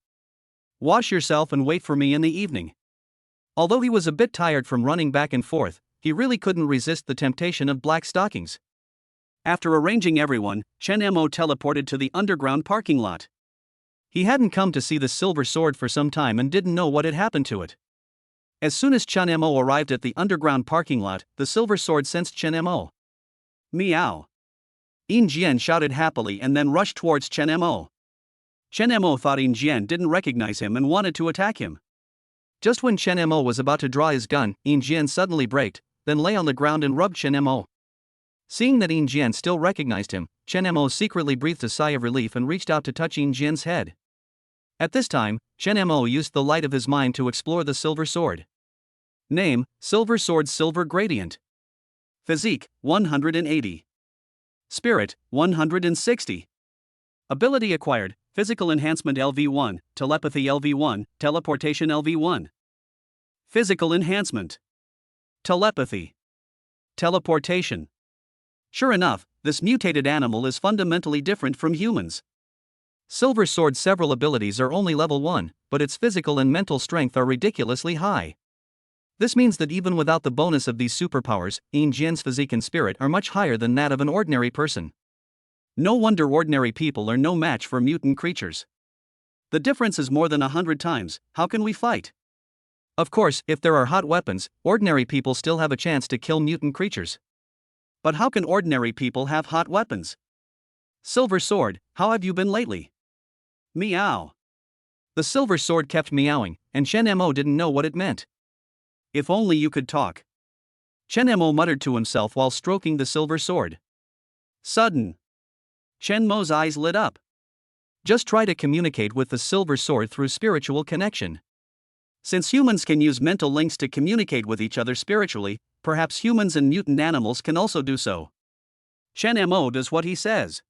"Wash yourself and wait for me in the evening." Although he was a bit tired from running back and forth, he really couldn't resist the temptation of black stockings. After arranging everyone, Chen Mo teleported to the underground parking lot. He hadn't come to see the silver sword for some time and didn't know what had happened to it. As soon as Chen Mo arrived at the underground parking lot, the silver sword sensed Chen Mo. Meow. Yin Jian shouted happily and then rushed towards Chen Mo. Chen Mo thought Yin Jian didn't recognize him and wanted to attack him. Just when Chen Mo was about to draw his gun, Yin Jian suddenly braked, then lay on the ground and rubbed Chen Mo. Seeing that Yin Jian still recognized him, Chen Mo secretly breathed a sigh of relief and reached out to touch Yin Jian's head. At this time, Chen Mo used the light of his mind to explore the silver sword. Name: Silver Sword Silver Gradient. Physique: 180. Spirit: 160. Ability acquired: Physical Enhancement LV1, Telepathy LV1, Teleportation LV1. Physical Enhancement. Telepathy. Teleportation. Sure enough, this mutated animal is fundamentally different from humans. Silver Sword's several abilities are only level 1, but its physical and mental strength are ridiculously high. This means that even without the bonus of these superpowers, Yin Jian's physique and spirit are much higher than that of an ordinary person. No wonder ordinary people are no match for mutant creatures. The difference is more than 100 times. How can we fight? Of course, if there are hot weapons, ordinary people still have a chance to kill mutant creatures. But how can ordinary people have hot weapons? Silver Sword, how have you been lately? Meow. The silver sword kept meowing, and Chen Mo didn't know what it meant. If only you could talk. Chen Mo muttered to himself while stroking the silver sword. Sudden. Chen Mo's eyes lit up. Just try to communicate with the silver sword through spiritual connection. Since humans can use mental links to communicate with each other spiritually, perhaps humans and mutant animals can also do so. Chen Mo does what he says.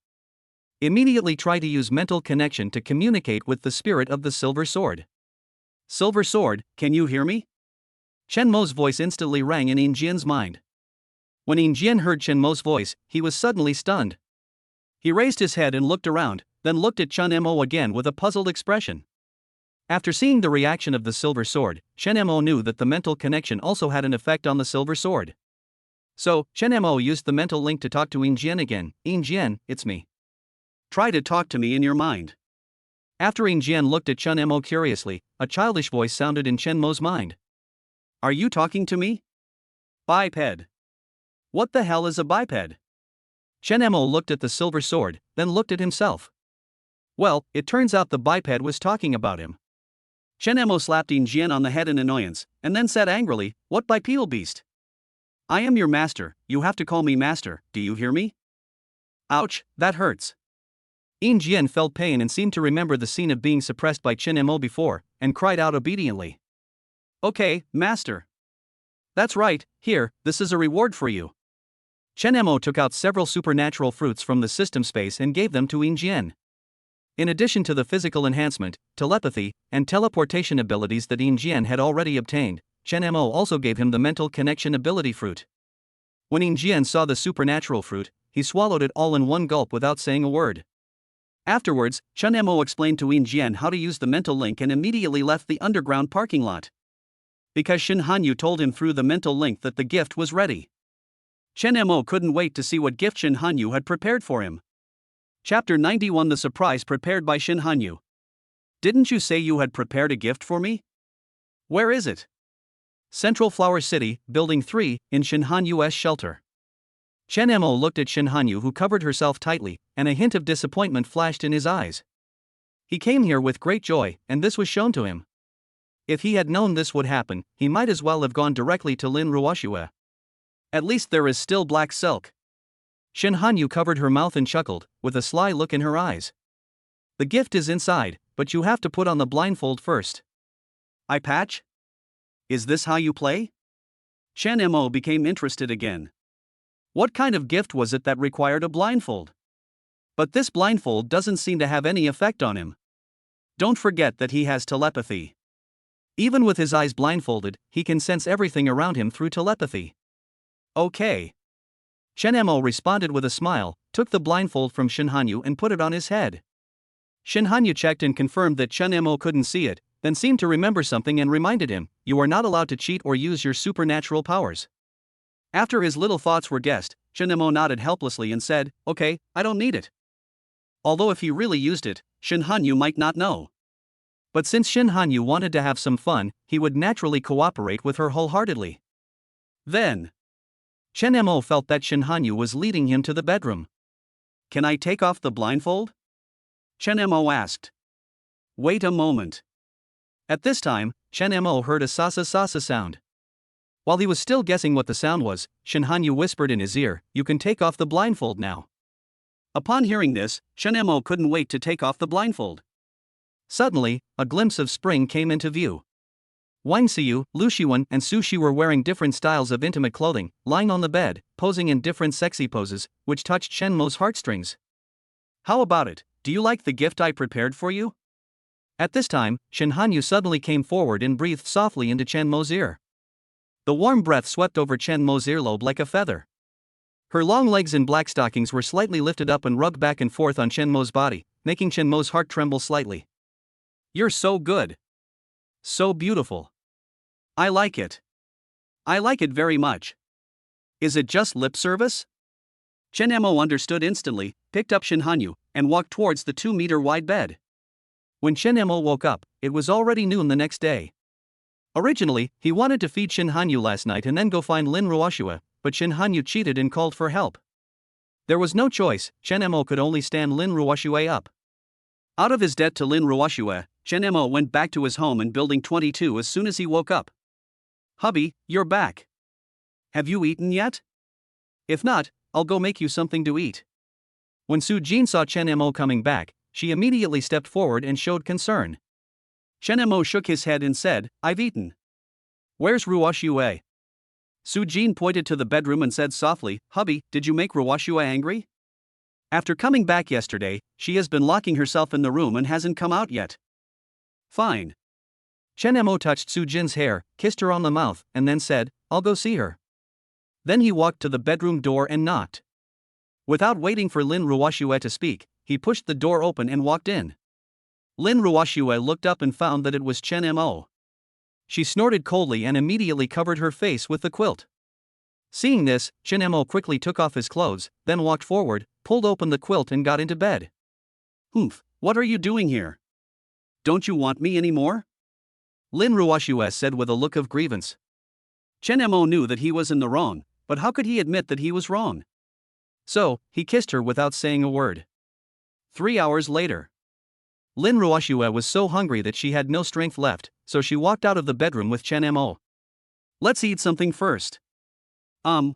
Immediately try to use mental connection to communicate with the spirit of the silver sword. Silver sword, can you hear me? Chen Mo's voice instantly rang in Yin Jian's mind. When Yin Jian heard Chen Mo's voice, he was suddenly stunned. He raised his head and looked around, then looked at Chen Mo again with a puzzled expression. After seeing the reaction of the silver sword, Chen Mo knew that the mental connection also had an effect on the silver sword. So, Chen Mo used the mental link to talk to Yin Jian again. Yin Jian, it's me. Try to talk to me in your mind. After Yin Jian looked at Chen Mo curiously, a childish voice sounded in Chen Mo's mind. Are you talking to me? Biped. What the hell is a biped? Chen Mo looked at the silver sword, then looked at himself. Well, it turns out the biped was talking about him. Chen Mo slapped Yin Jian on the head in annoyance, and then said angrily, What bipedal beast? I am your master, you have to call me master, do you hear me? Ouch, that hurts. Yin Jian felt pain and seemed to remember the scene of being suppressed by Chen Mo before, and cried out obediently. Okay, master. That's right, here, this is a reward for you. Chen Mo took out several supernatural fruits from the system space and gave them to Yin Jian. In addition to the physical enhancement, telepathy, and teleportation abilities that Yin Jian had already obtained, Chen Mo also gave him the mental connection ability fruit. When Yin Jian saw the supernatural fruit, he swallowed it all in one gulp without saying a word. Afterwards, Chen Mo explained to Yin Jian how to use the mental link and immediately left the underground parking lot. Because Shin Hanyu told him through the mental link that the gift was ready. Chen Mo couldn't wait to see what gift Shin Hanyu had prepared for him. Chapter 91: The surprise prepared by Shin Hanyu. Didn't you say you had prepared a gift for me? Where is it? Central Flower City, Building 3, in Shin Hanyu's shelter. Chen Mo looked at Shin Hanyu, who covered herself tightly, and a hint of disappointment flashed in his eyes. He came here with great joy, and this was shown to him. If he had known this would happen, he might as well have gone directly to Lin Ruoxue. At least there is still black silk. Shin Hanyu covered her mouth and chuckled, with a sly look in her eyes. The gift is inside, but you have to put on the blindfold first. Eye patch? Is this how you play? Chen Mo became interested again. What kind of gift was it that required a blindfold? But this blindfold doesn't seem to have any effect on him. Don't forget that he has telepathy. Even with his eyes blindfolded, he can sense everything around him through telepathy. Okay. Chen Mo responded with a smile, took the blindfold from Shin Hanyu and put it on his head. Shin Hanyu checked and confirmed that Chen Mo couldn't see it, then seemed to remember something and reminded him, you are not allowed to cheat or use your supernatural powers. After his little thoughts were guessed, Chen Mo nodded helplessly and said, okay, I don't need it. Although if he really used it, Shin Hanyu might not know. But since Shin Hanyu wanted to have some fun, he would naturally cooperate with her wholeheartedly. Then, Chen Mo felt that Shin Hanyu was leading him to the bedroom. "Can I take off the blindfold?" Chen Mo asked. "Wait a moment." At this time, Chen Mo heard a sasa sasa sound. While he was still guessing what the sound was, Shin Hanyu whispered in his ear, "You can take off the blindfold now." Upon hearing this, Chen Mo couldn't wait to take off the blindfold. Suddenly, a glimpse of spring came into view. Wang Xiu, Lu Xiwen, and Su Shi were wearing different styles of intimate clothing, lying on the bed, posing in different sexy poses, which touched Chen Mo's heartstrings. "How about it? Do you like the gift I prepared for you?" At this time, Shin Hanyu suddenly came forward and breathed softly into Chen Mo's ear. The warm breath swept over Chen Mo's earlobe like a feather. Her long legs in black stockings were slightly lifted up and rubbed back and forth on Chen Mo's body, making Chen Mo's heart tremble slightly. "You're so good. So beautiful. I like it. I like it very much. Is it just lip service?" Chen Mo understood instantly, picked up Shin Hanyu, and walked towards the 2-meter wide bed. When Chen Mo woke up, it was already noon the next day. Originally, he wanted to feed Shin Hanyu last night and then go find Lin Ruoxue, but Shin Hanyu cheated and called for help. There was no choice, Chen Mo could only stand Lin Ruoxue up. Out of his debt to Lin Ruoxue, Chen Mo went back to his home in Building 22 as soon as he woke up. "Hubby, you're back. Have you eaten yet? If not, I'll go make you something to eat." When Su Jin saw Chen Mo coming back, she immediately stepped forward and showed concern. Chen Mo shook his head and said, "I've eaten." "Where's Ruoxue?" Su Jin pointed to the bedroom and said softly, "Hubby, did you make Ruoxue angry? After coming back yesterday, she has been locking herself in the room and hasn't come out yet." "Fine." Chen Mo touched Su Jin's hair, kissed her on the mouth, and then said, "I'll go see her." Then he walked to the bedroom door and knocked. Without waiting for Lin Ruoxue to speak, he pushed the door open and walked in. Lin Ruoxue looked up and found that it was Chen Mo. She snorted coldly and immediately covered her face with the quilt. Seeing this, Chen Mo quickly took off his clothes, then walked forward, pulled open the quilt and got into bed. "Humph, what are you doing here? Don't you want me anymore?" Lin Ruoxue said with a look of grievance. Chen Mo knew that he was in the wrong, but how could he admit that he was wrong? So, he kissed her without saying a word. 3 hours later. Lin Ruoxue was so hungry that she had no strength left, so she walked out of the bedroom with Chen Mo. "Let's eat something first." Lin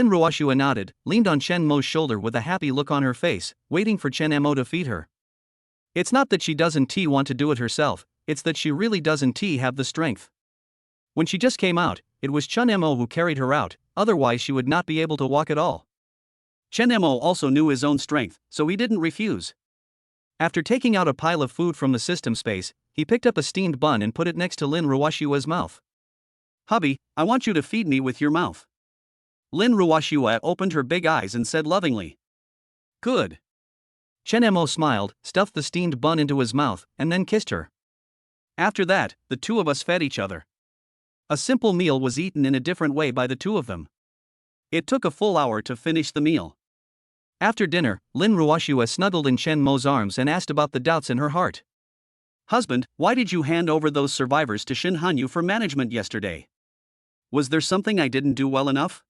Ruoxue nodded, leaned on Chen Mo's shoulder with a happy look on her face, waiting for Chen Mo to feed her. It's not that she doesn't want to do it herself, it's that she really doesn't have the strength. When she just came out, it was Chen Mo who carried her out, otherwise she would not be able to walk at all. Chen Mo also knew his own strength, so he didn't refuse. After taking out a pile of food from the system space, he picked up a steamed bun and put it next to Lin Ruoxue's mouth. "Hubby, I want you to feed me with your mouth." Lin Ruoxue opened her big eyes and said lovingly. "Good." Chen Mo smiled, stuffed the steamed bun into his mouth, and then kissed her. After that, the two of us fed each other. A simple meal was eaten in a different way by the two of them. It took a full hour to finish the meal. After dinner, Lin Ruoxue snuggled in Chen Mo's arms and asked about the doubts in her heart. "Husband, why did you hand over those survivors to Shin Hanyu for management yesterday? Was there something I didn't do well enough?"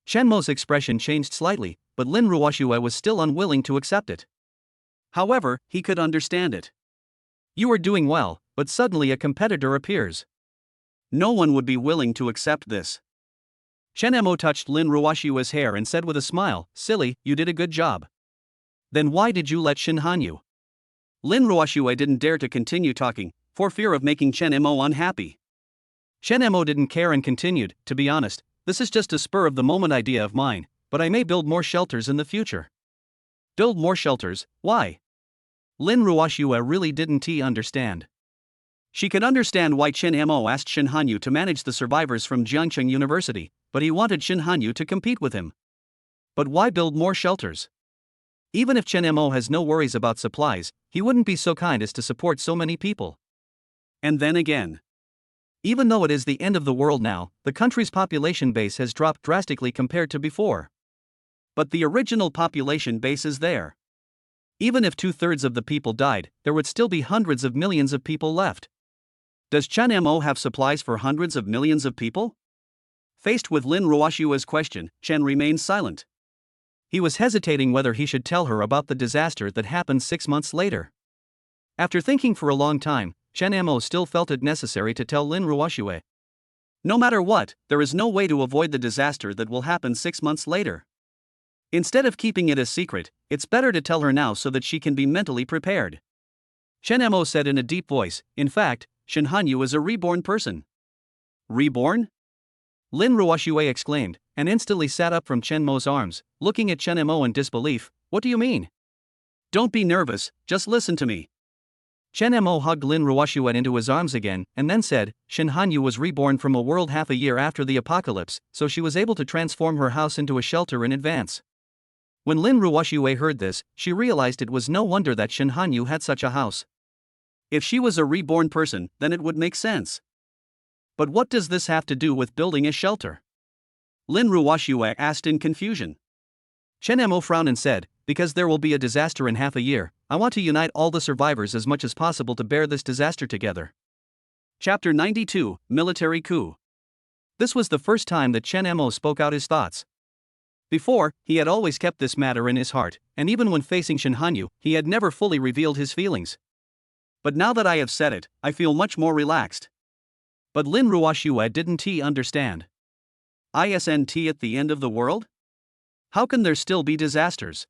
Chen Mo's expression changed slightly, but Lin Ruoxue was still unwilling to accept it. However, he could understand it. "You are doing well, but suddenly a competitor appears. No one would be willing to accept this." Chen Mo touched Lin Ruoxue's hair and said with a smile, "Silly, you did a good job. Then why did you let Shin Hanyu?" Lin Ruoxue didn't dare to continue talking, for fear of making Chen Mo unhappy. Chen Mo didn't care and continued, "To be honest, this is just a spur-of-the-moment idea of mine, but I may build more shelters in the future." "Build more shelters, why?" Lin Ruoxue really didn't understand. She could understand why Chen Mo asked Shin Hanyu to manage the survivors from Jiangcheng University, but he wanted Shin Hanyu to compete with him. But why build more shelters? Even if Chen Mo has no worries about supplies, he wouldn't be so kind as to support so many people. And then again, even though it is the end of the world now, the country's population base has dropped drastically compared to before. But the original population base is there. Even if 2/3 of the people died, there would still be hundreds of millions of people left. Does Chen Mo have supplies for hundreds of millions of people? Faced with Lin Ruoshua's question, Chen remained silent. He was hesitating whether he should tell her about the disaster that happened 6 months later. After thinking for a long time, Chen Mo still felt it necessary to tell Lin Ruoshue. No matter what, there is no way to avoid the disaster that will happen 6 months later. Instead of keeping it a secret, it's better to tell her now so that she can be mentally prepared. Chen Mo said in a deep voice, in fact, Shen Hanyu is a reborn person. Reborn? Lin Ruoshue exclaimed, and instantly sat up from Chen Mo's arms, looking at Chen Mo in disbelief. What do you mean? Don't be nervous, just listen to me. Chen Mo hugged Lin Ruoshue into his arms again, and then said, Shen Hanyu was reborn from a world half a year after the apocalypse, so she was able to transform her house into a shelter in advance. When Lin Ruoshue heard this, she realized it was no wonder that Shen Hanyu had such a house. If she was a reborn person, then it would make sense. But what does this have to do with building a shelter? Lin Ruoshue asked in confusion. Chen Mo frowned and said, because there will be a disaster in half a year, I want to unite all the survivors as much as possible to bear this disaster together. Chapter 92, Military Coup. This was the first time that Chen Mo spoke out his thoughts. Before, he had always kept this matter in his heart, and even when facing Shen Hanyu, he had never fully revealed his feelings. But now that I have said it, I feel much more relaxed. But Lin Ruoshue didn't understand. Isn't at the end of the world? How can there still be disasters?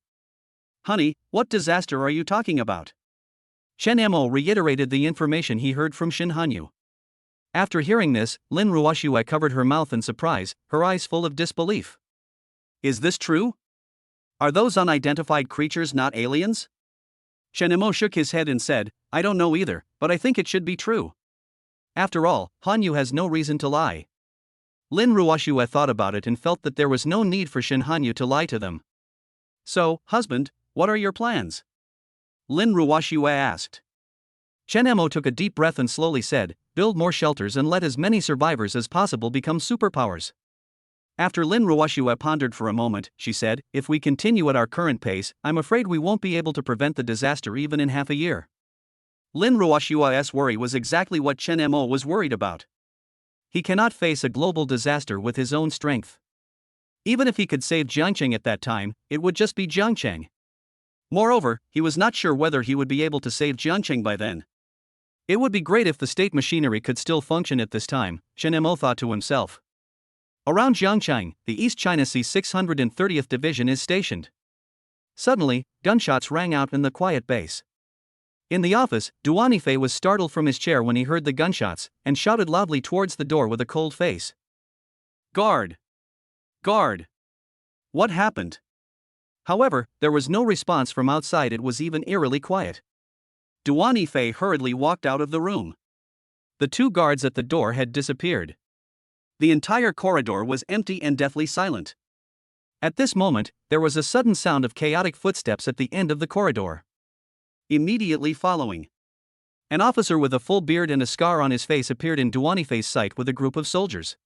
Honey, what disaster are you talking about? Chen Mo reiterated the information he heard from Shen Hanyu. After hearing this, Lin Ruoshue covered her mouth in surprise, her eyes full of disbelief. Is this true? Are those unidentified creatures not aliens? Shen Mo shook his head and said, I don't know either, but I think it should be true. After all, Hanyu has no reason to lie. Lin Ruoshue thought about it and felt that there was no need for Shen Hanyu to lie to them. So, husband, what are your plans? Lin Ruoshue asked. Chen Mo took a deep breath and slowly said, build more shelters and let as many survivors as possible become superpowers. After Lin Ruoshue pondered for a moment, she said, if we continue at our current pace, I'm afraid we won't be able to prevent the disaster even in half a year. Lin Ruoshue's worry was exactly what Chen Mo was worried about. He cannot face a global disaster with his own strength. Even if he could save Jiangcheng at that time, it would just be Jiangcheng. Moreover, he was not sure whether he would be able to save Jiangcheng by then. It would be great if the state machinery could still function at this time, Chen Mo thought to himself. Around Jiangcheng, the East China Sea 630th Division is stationed. Suddenly, gunshots rang out in the quiet base. In the office, Duanifei was startled from his chair when he heard the gunshots, and shouted loudly towards the door with a cold face. Guard! Guard! What happened? However, there was no response from outside. It was even eerily quiet. Duanifei hurriedly walked out of the room. The two guards at the door had disappeared. The entire corridor was empty and deathly silent. At this moment, there was a sudden sound of chaotic footsteps at the end of the corridor. Immediately following, an officer with a full beard and a scar on his face appeared in Duanifei's sight with a group of soldiers.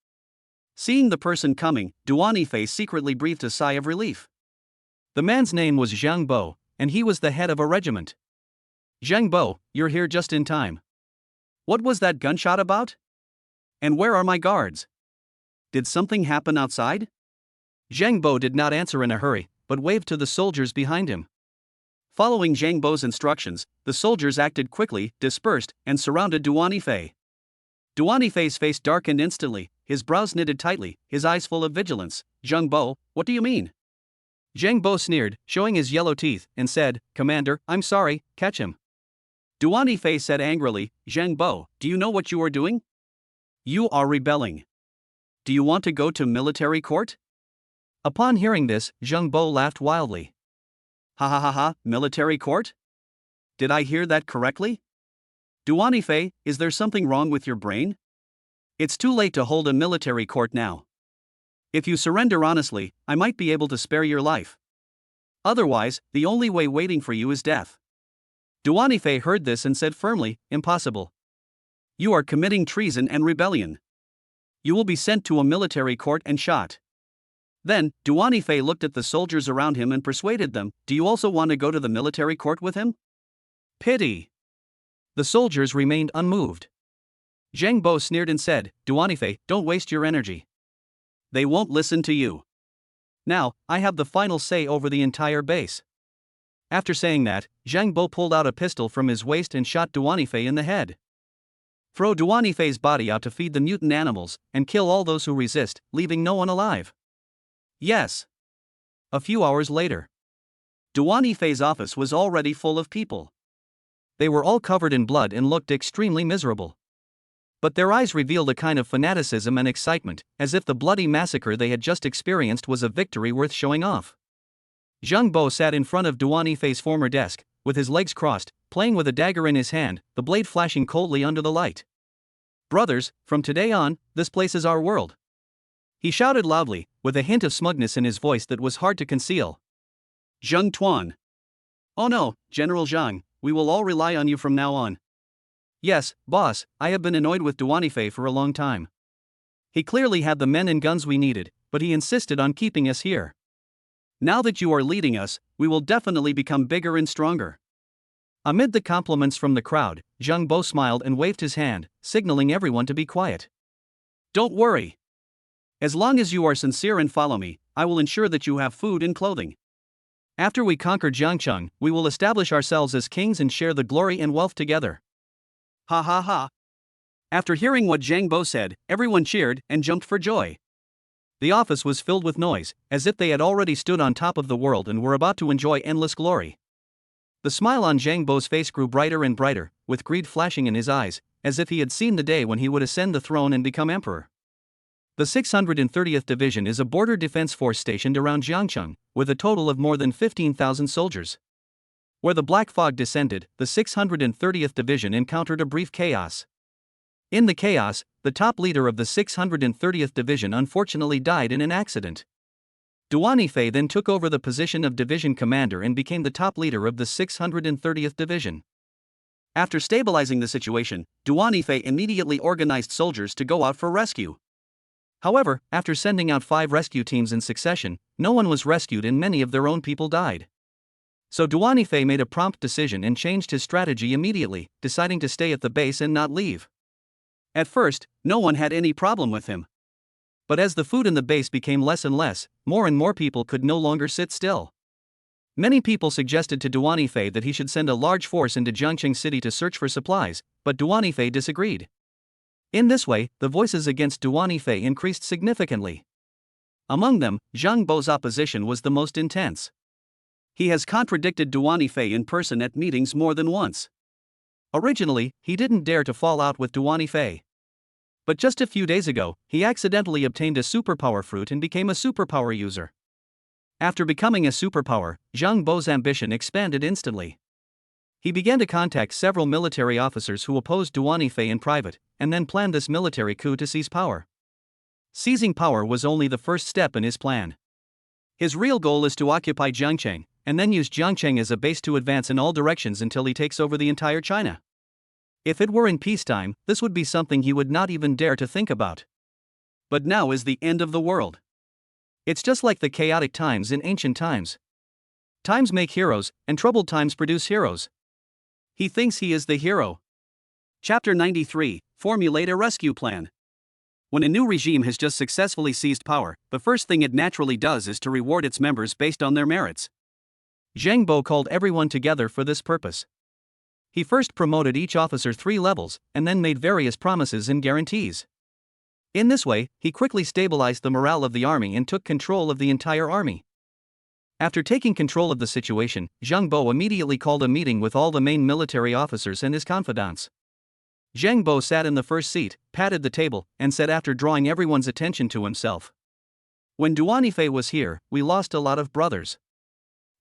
Seeing the person coming, Duanifei secretly breathed a sigh of relief. The man's name was Zhang Bo, and he was the head of a regiment. Zhang Bo, you're here just in time. What was that gunshot about? And where are my guards? Did something happen outside? Zhang Bo did not answer in a hurry, but waved to the soldiers behind him. Following Zhang Bo's instructions, the soldiers acted quickly, dispersed, and surrounded Duanifei. Duanifei's face darkened instantly, his brows knitted tightly, his eyes full of vigilance. Zhang Bo, what do you mean? Zhang Bo sneered, showing his yellow teeth, and said, Commander, I'm sorry, catch him. Duanifei said angrily, Zhang Bo, do you know what you are doing? You are rebelling. Do you want to go to military court? Upon hearing this, Zhang Bo laughed wildly. Ha ha ha ha, military court? Did I hear that correctly? Duanifei, is there something wrong with your brain? It's too late to hold a military court now. If you surrender honestly, I might be able to spare your life. Otherwise, the only way waiting for you is death. Duanifei heard this and said firmly, impossible. You are committing treason and rebellion. You will be sent to a military court and shot. Then, Duanifei looked at the soldiers around him and persuaded them, "Do you also want to go to the military court with him?" Pity. The soldiers remained unmoved. Zhang Bo sneered and said, "Duanifei, don't waste your energy. They won't listen to you. Now, I have the final say over the entire base." After saying that, Zhang Bo pulled out a pistol from his waist and shot Duanifei in the head. "Throw Duanifei's body out to feed the mutant animals, and kill all those who resist, leaving no one alive." "Yes." A few hours later, Duanifei's office was already full of people. They were all covered in blood and looked extremely miserable. But their eyes revealed a kind of fanaticism and excitement, as if the bloody massacre they had just experienced was a victory worth showing off. Zhang Bo sat in front of Duanifei's former desk, with his legs crossed, playing with a dagger in his hand, the blade flashing coldly under the light. "Brothers, from today on, this place is our world," he shouted loudly, with a hint of smugness in his voice that was hard to conceal. "Zheng Tuan. Oh no, General Zhang, we will all rely on you from now on." "Yes, boss, I have been annoyed with Duanifei for a long time. He clearly had the men and guns we needed, but he insisted on keeping us here. Now that you are leading us, we will definitely become bigger and stronger." Amid the compliments from the crowd, Zhang Bo smiled and waved his hand, signaling everyone to be quiet. "Don't worry. As long as you are sincere and follow me, I will ensure that you have food and clothing. After we conquer Jiangcheng, we will establish ourselves as kings and share the glory and wealth together." Ha ha ha. After hearing what Zhang Bo said, everyone cheered and jumped for joy. The office was filled with noise, as if they had already stood on top of the world and were about to enjoy endless glory. The smile on Zhang Bo's face grew brighter and brighter, with greed flashing in his eyes, as if he had seen the day when he would ascend the throne and become emperor. The 630th Division is a border defense force stationed around Jiangcheng, with a total of more than 15,000 soldiers. Where the black fog descended, the 630th Division encountered a brief chaos. In the chaos, the top leader of the 630th Division unfortunately died in an accident. Duanifei then took over the position of division commander and became the top leader of the 630th Division. After stabilizing the situation, Duanifei immediately organized soldiers to go out for rescue. However, after sending out 5 rescue teams in succession, no one was rescued and many of their own people died. So Duanifei made a prompt decision and changed his strategy immediately, deciding to stay at the base and not leave. At first, no one had any problem with him. But as the food in the base became less and less, more and more people could no longer sit still. Many people suggested to Duanifei that he should send a large force into Jiangcheng City to search for supplies, but Duanifei disagreed. In this way, the voices against Duanifei increased significantly. Among them, Zhang Bo's opposition was the most intense. He has contradicted Duanifei in person at meetings more than once. Originally, he didn't dare to fall out with Duanifei. But just a few days ago, he accidentally obtained a superpower fruit and became a superpower user. After becoming a superpower, Zhang Bo's ambition expanded instantly. He began to contact several military officers who opposed Duanifei in private, and then planned this military coup to seize power. Seizing power was only the first step in his plan. His real goal is to occupy Jiangcheng, and then use Jiangcheng as a base to advance in all directions until he takes over the entire China. If it were in peacetime, this would be something he would not even dare to think about. But now is the end of the world. It's just like the chaotic times in ancient times. Times make heroes, and troubled times produce heroes. He thinks he is the hero. Chapter 93, Formulate a Rescue Plan. When a new regime has just successfully seized power, the first thing it naturally does is to reward its members based on their merits. Zhang Bo called everyone together for this purpose. He first promoted each officer 3 levels, and then made various promises and guarantees. In this way, he quickly stabilized the morale of the army and took control of the entire army. After taking control of the situation, Zhang Bo immediately called a meeting with all the main military officers and his confidants. Zhang Bo sat in the first seat, patted the table, and said after drawing everyone's attention to himself, "When Duanifei was here, we lost a lot of brothers.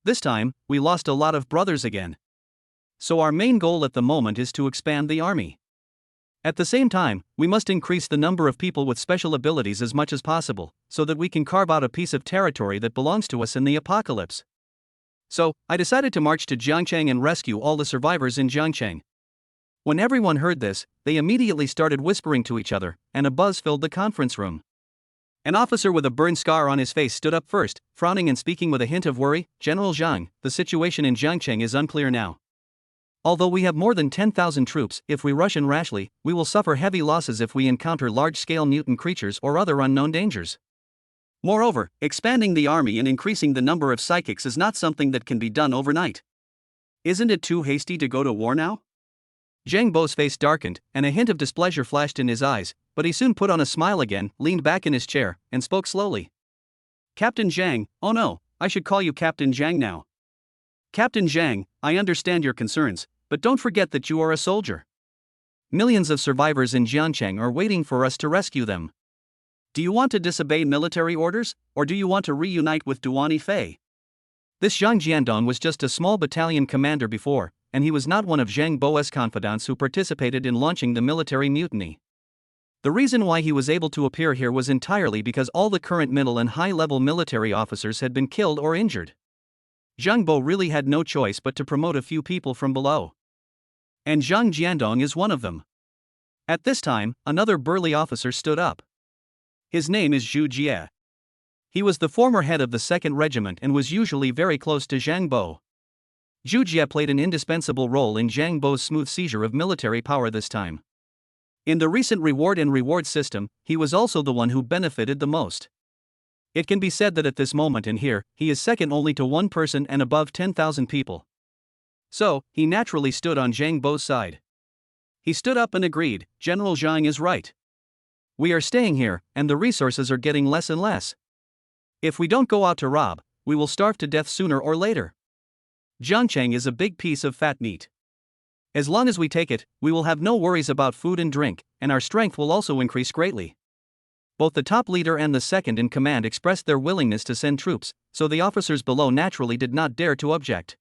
This time, we lost a lot of brothers again. So our main goal at the moment is to expand the army. At the same time, we must increase the number of people with special abilities as much as possible, so that we can carve out a piece of territory that belongs to us in the apocalypse. So, I decided to march to Jiangcheng and rescue all the survivors in Jiangcheng." When everyone heard this, they immediately started whispering to each other, and a buzz filled the conference room. An officer with a burn scar on his face stood up first, frowning and speaking with a hint of worry. General Zhang, the situation in Jiangcheng is unclear now. Although we have more than 10,000 troops, if we rush in rashly, we will suffer heavy losses if we encounter large-scale mutant creatures or other unknown dangers. Moreover, expanding the army and increasing the number of psychics is not something that can be done overnight. Isn't it too hasty to go to war now? Zhang Bo's face darkened, and a hint of displeasure flashed in his eyes, but he soon put on a smile again, leaned back in his chair, and spoke slowly. Captain Zhang, oh no, I should call you Captain Zhang now. Captain Zhang, I understand your concerns, but don't forget that you are a soldier. Millions of survivors in Jiangcheng are waiting for us to rescue them. Do you want to disobey military orders, or do you want to reunite with Duan Fei? This Zhang Jiandong was just a small battalion commander before, and he was not one of Zhang Bo's confidants who participated in launching the military mutiny. The reason why he was able to appear here was entirely because all the current middle and high-level military officers had been killed or injured. Zhang Bo really had no choice but to promote a few people from below. And Zhang Jiandong is one of them. At this time, another burly officer stood up. His name is Zhu Jie. He was the former head of the 2nd Regiment and was usually very close to Zhang Bo. Zhu Jie played an indispensable role in Zhang Bo's smooth seizure of military power this time. In the recent reward system, he was also the one who benefited the most. It can be said that at this moment and here, he is second only to one person and above 10,000 people. So, he naturally stood on Zhang Bo's side. He stood up and agreed, General Zhang is right. We are staying here, and the resources are getting less and less. If we don't go out to rob, we will starve to death sooner or later. Jiangcheng is a big piece of fat meat. As long as we take it, we will have no worries about food and drink, and our strength will also increase greatly. Both the top leader and the second in command expressed their willingness to send troops, so the officers below naturally did not dare to object.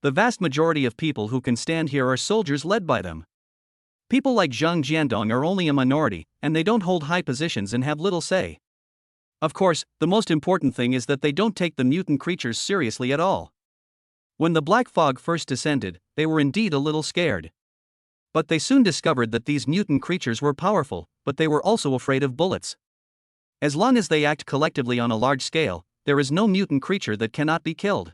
The vast majority of people who can stand here are soldiers led by them. People like Zhang Jiandong are only a minority, and they don't hold high positions and have little say. Of course, the most important thing is that they don't take the mutant creatures seriously at all. When the black fog first descended, they were indeed a little scared. But they soon discovered that these mutant creatures were powerful, but they were also afraid of bullets. As long as they act collectively on a large scale, there is no mutant creature that cannot be killed.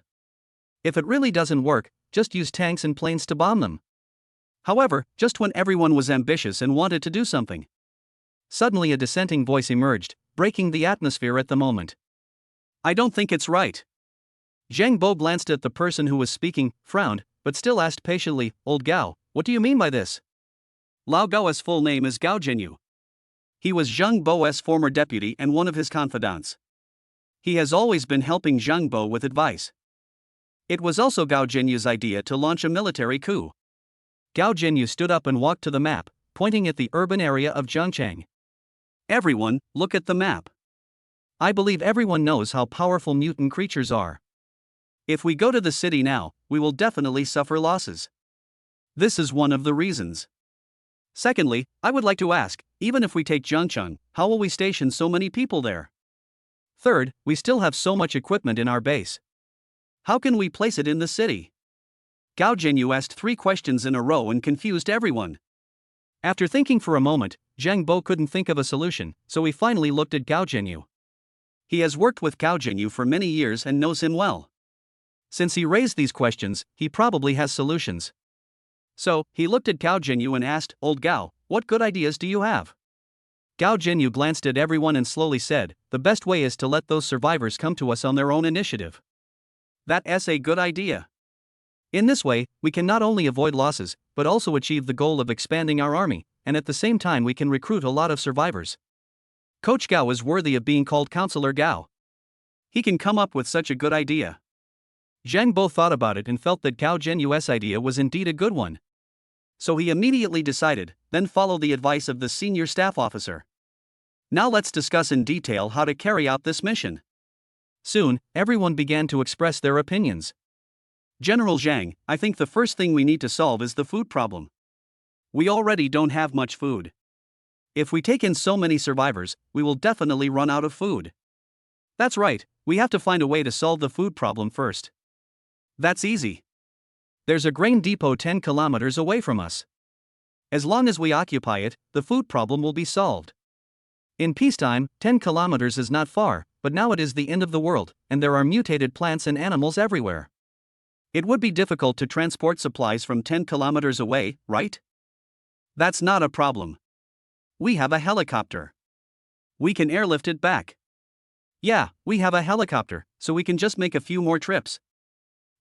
If it really doesn't work, just use tanks and planes to bomb them. However, just when everyone was ambitious and wanted to do something, suddenly a dissenting voice emerged, breaking the atmosphere at the moment. I don't think it's right. Zhang Bo glanced at the person who was speaking, frowned, but still asked patiently, Old Gao, what do you mean by this? Lao Gao's full name is Gao Zhenyu. He was Zhang Bo's former deputy and one of his confidants. He has always been helping Zhang Bo with advice. It was also Gao Zhenyu's idea to launch a military coup. Gao Zhenyu stood up and walked to the map, pointing at the urban area of Jiangcheng. Everyone, look at the map. I believe everyone knows how powerful mutant creatures are. If we go to the city now, we will definitely suffer losses. This is one of the reasons. Secondly, I would like to ask, even if we take Jiangcheng, how will we station so many people there? Third, we still have so much equipment in our base. How can we place it in the city? Gao Zhenyu asked 3 questions in a row and confused everyone. After thinking for a moment, Zhang Bo couldn't think of a solution, so he finally looked at Gao Zhenyu. He has worked with Gao Zhenyu for many years and knows him well. Since he raised these questions, he probably has solutions. So, he looked at Gao Zhenyu and asked, Old Gao, what good ideas do you have? Gao Zhenyu glanced at everyone and slowly said, the best way is to let those survivors come to us on their own initiative. That's a good idea. In this way, we can not only avoid losses, but also achieve the goal of expanding our army, and at the same time we can recruit a lot of survivors. Coach Gao is worthy of being called Counselor Gao. He can come up with such a good idea. Zhang Bo thought about it and felt that Gao Zhenyu's idea was indeed a good one. So he immediately decided, then followed the advice of the senior staff officer. Now let's discuss in detail how to carry out this mission. Soon, everyone began to express their opinions. General Zhang, I think the first thing we need to solve is the food problem. We already don't have much food. If we take in so many survivors, we will definitely run out of food. That's right, we have to find a way to solve the food problem first. That's easy. There's a grain depot 10 kilometers away from us. As long as we occupy it, the food problem will be solved. In peacetime, 10 kilometers is not far, but now it is the end of the world, and there are mutated plants and animals everywhere. It would be difficult to transport supplies from 10 kilometers away, right? That's not a problem. We have a helicopter. We can airlift it back. Yeah, we have a helicopter, so we can just make a few more trips.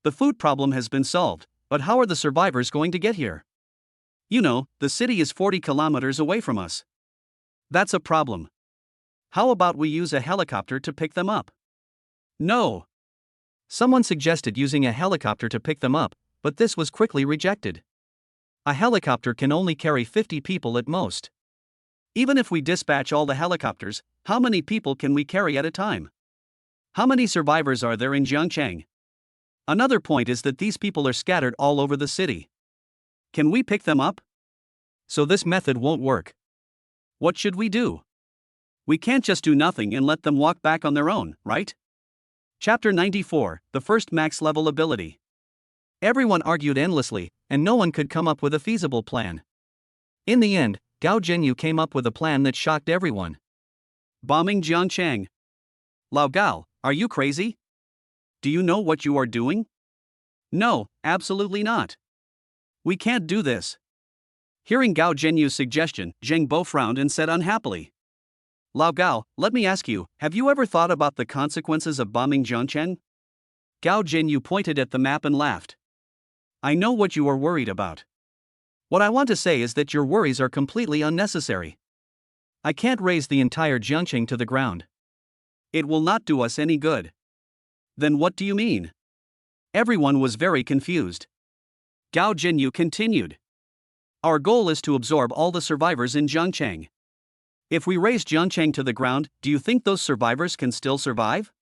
The food problem has been solved, but how are the survivors going to get here? You know, the city is 40 kilometers away from us. That's a problem. How about we use a helicopter to pick them up? No. Someone suggested using a helicopter to pick them up, but this was quickly rejected. A helicopter can only carry 50 people at most. Even if we dispatch all the helicopters, how many people can we carry at a time? How many survivors are there in Jiangcheng? Another point is that these people are scattered all over the city. Can we pick them up? So this method won't work. What should we do? We can't just do nothing and let them walk back on their own, right? Chapter 94, the first max level ability. Everyone argued endlessly, and no one could come up with a feasible plan. In the end, Gao Zhenyu came up with a plan that shocked everyone. Bombing Jiangcheng. Lao Gao, are you crazy? Do you know what you are doing? No, absolutely not. We can't do this. Hearing Gao Zhenyu's suggestion, Zheng Bo frowned and said unhappily, Lao Gao, let me ask you, have you ever thought about the consequences of bombing Jiangcheng? Gao Zhenyu pointed at the map and laughed. I know what you are worried about. What I want to say is that your worries are completely unnecessary. I can't raise the entire Jiangcheng to the ground. It will not do us any good. Then what do you mean? Everyone was very confused. Gao Zhenyu continued. Our goal is to absorb all the survivors in Jiangcheng. If we raise Jiangcheng to the ground, do you think those survivors can still survive?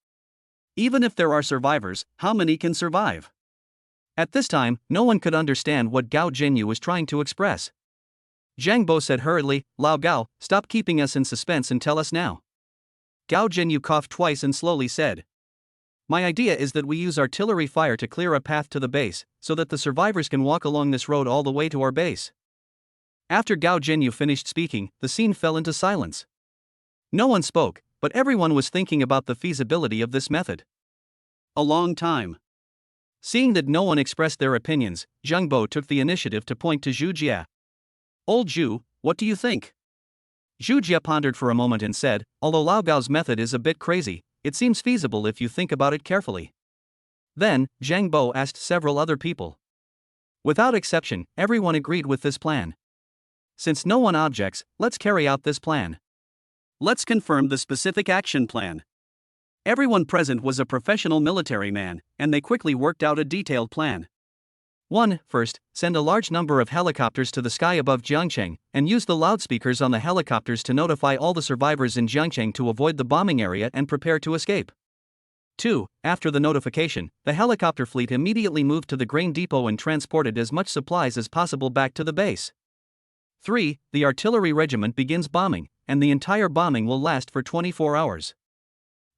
Even if there are survivors, how many can survive? At this time, no one could understand what Gao Zhenyu was trying to express. Zhang Bo said hurriedly, Lao Gao, stop keeping us in suspense and tell us now. Gao Zhenyu coughed twice and slowly said, My idea is that we use artillery fire to clear a path to the base, so that the survivors can walk along this road all the way to our base. After Gao Zhenyu finished speaking, the scene fell into silence. No one spoke, but everyone was thinking about the feasibility of this method. A long time. Seeing that no one expressed their opinions, Zhang Bo took the initiative to point to Zhu Jia. Old Zhu, what do you think? Zhu Jia pondered for a moment and said, although Lao Gao's method is a bit crazy, it seems feasible if you think about it carefully. Then, Zhang Bo asked several other people. Without exception, everyone agreed with this plan. Since no one objects, let's carry out this plan. Let's confirm the specific action plan. Everyone present was a professional military man, and they quickly worked out a detailed plan. 1. First, send a large number of helicopters to the sky above Jiangcheng, and use the loudspeakers on the helicopters to notify all the survivors in Jiangcheng to avoid the bombing area and prepare to escape. 2. After the notification, the helicopter fleet immediately moved to the grain depot and transported as much supplies as possible back to the base. 3. The artillery regiment begins bombing, and the entire bombing will last for 24 hours.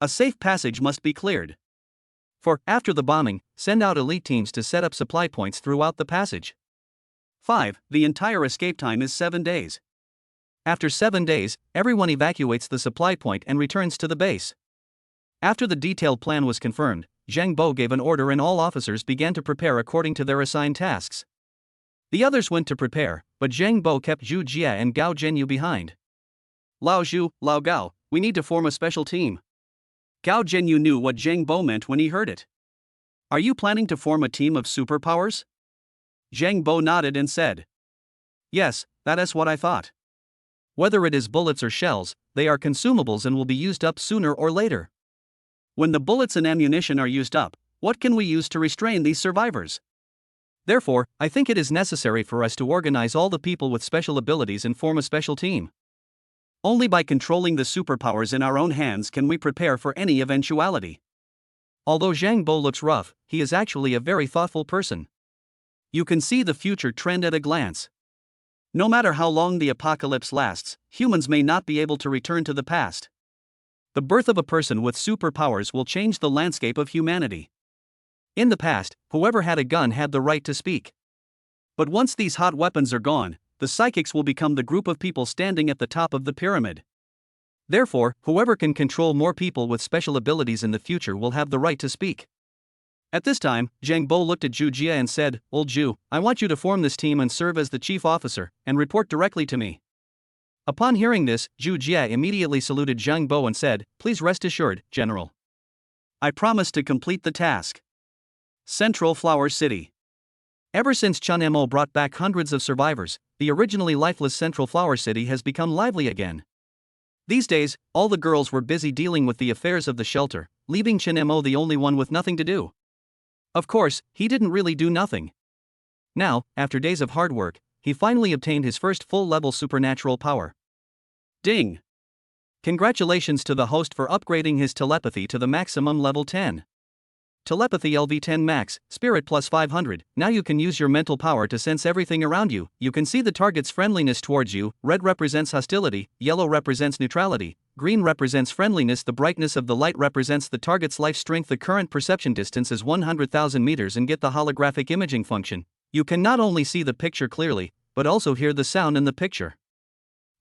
A safe passage must be cleared. 4. After the bombing, send out elite teams to set up supply points throughout the passage. 5. The entire escape time is 7 days. After 7 days, everyone evacuates the supply point and returns to the base. After the detailed plan was confirmed, Zhang Bo gave an order and all officers began to prepare according to their assigned tasks. The others went to prepare, but Zhang Bo kept Zhu Jia and Gao Zhenyu behind. Lao Zhu, Lao Gao, we need to form a special team. Gao Zhenyu knew what Zhang Bo meant when he heard it. Are you planning to form a team of superpowers? Zhang Bo nodded and said. Yes, that is what I thought. Whether it is bullets or shells, they are consumables and will be used up sooner or later. When the bullets and ammunition are used up, what can we use to restrain these survivors? Therefore, I think it is necessary for us to organize all the people with special abilities and form a special team. Only by controlling the superpowers in our own hands can we prepare for any eventuality. Although Zhang Bo looks rough, he is actually a very thoughtful person. You can see the future trend at a glance. No matter how long the apocalypse lasts, humans may not be able to return to the past. The birth of a person with superpowers will change the landscape of humanity. In the past, whoever had a gun had the right to speak. But once these hot weapons are gone, the psychics will become the group of people standing at the top of the pyramid. Therefore, whoever can control more people with special abilities in the future will have the right to speak. At this time, Zhang Bo looked at Zhu Jie and said, "Old Zhu, I want you to form this team and serve as the chief officer, and report directly to me." Upon hearing this, Zhu Jie immediately saluted Zhang Bo and said, "Please rest assured, General. I promise to complete the task." Central Flower City. Ever since Chen Mo brought back hundreds of survivors, the originally lifeless Central Flower City has become lively again. These days, all the girls were busy dealing with the affairs of the shelter, leaving Chen Mo the only one with nothing to do. Of course, he didn't really do nothing. Now, after days of hard work, he finally obtained his first full-level supernatural power. Ding! Congratulations to the host for upgrading his telepathy to the maximum level 10. Telepathy LV10 Max, Spirit plus 500. Now you can use your mental power to sense everything around you. You can see the target's friendliness towards you. Red represents hostility, yellow represents neutrality, green represents friendliness. The brightness of the light represents the target's life strength. The current perception distance is 100,000 meters and get the holographic imaging function. You can not only see the picture clearly, but also hear the sound in the picture.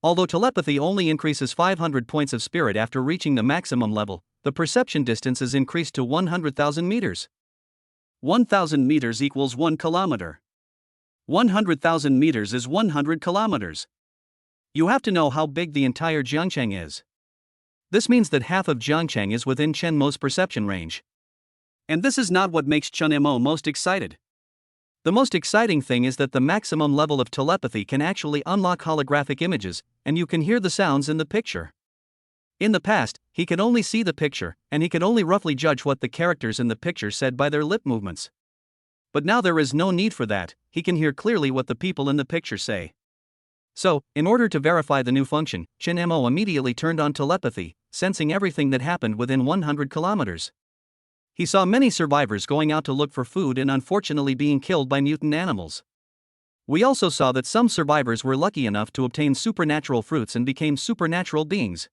Although telepathy only increases 500 points of spirit after reaching the maximum level, the perception distance is increased to 100,000 meters. 1,000 meters equals 1 kilometer. 100,000 meters is 100 kilometers. You have to know how big the entire Jiangcheng is. This means that half of Jiangcheng is within Chen Mo's perception range. And this is not what makes Chen Mo most excited. The most exciting thing is that the maximum level of telepathy can actually unlock holographic images, and you can hear the sounds in the picture. In the past, he could only see the picture, and he could only roughly judge what the characters in the picture said by their lip movements. But now there is no need for that, he can hear clearly what the people in the picture say. So, in order to verify the new function, Chen Mo immediately turned on telepathy, sensing everything that happened within 100 kilometers. He saw many survivors going out to look for food and unfortunately being killed by mutant animals. We also saw that some survivors were lucky enough to obtain supernatural fruits and became supernatural beings.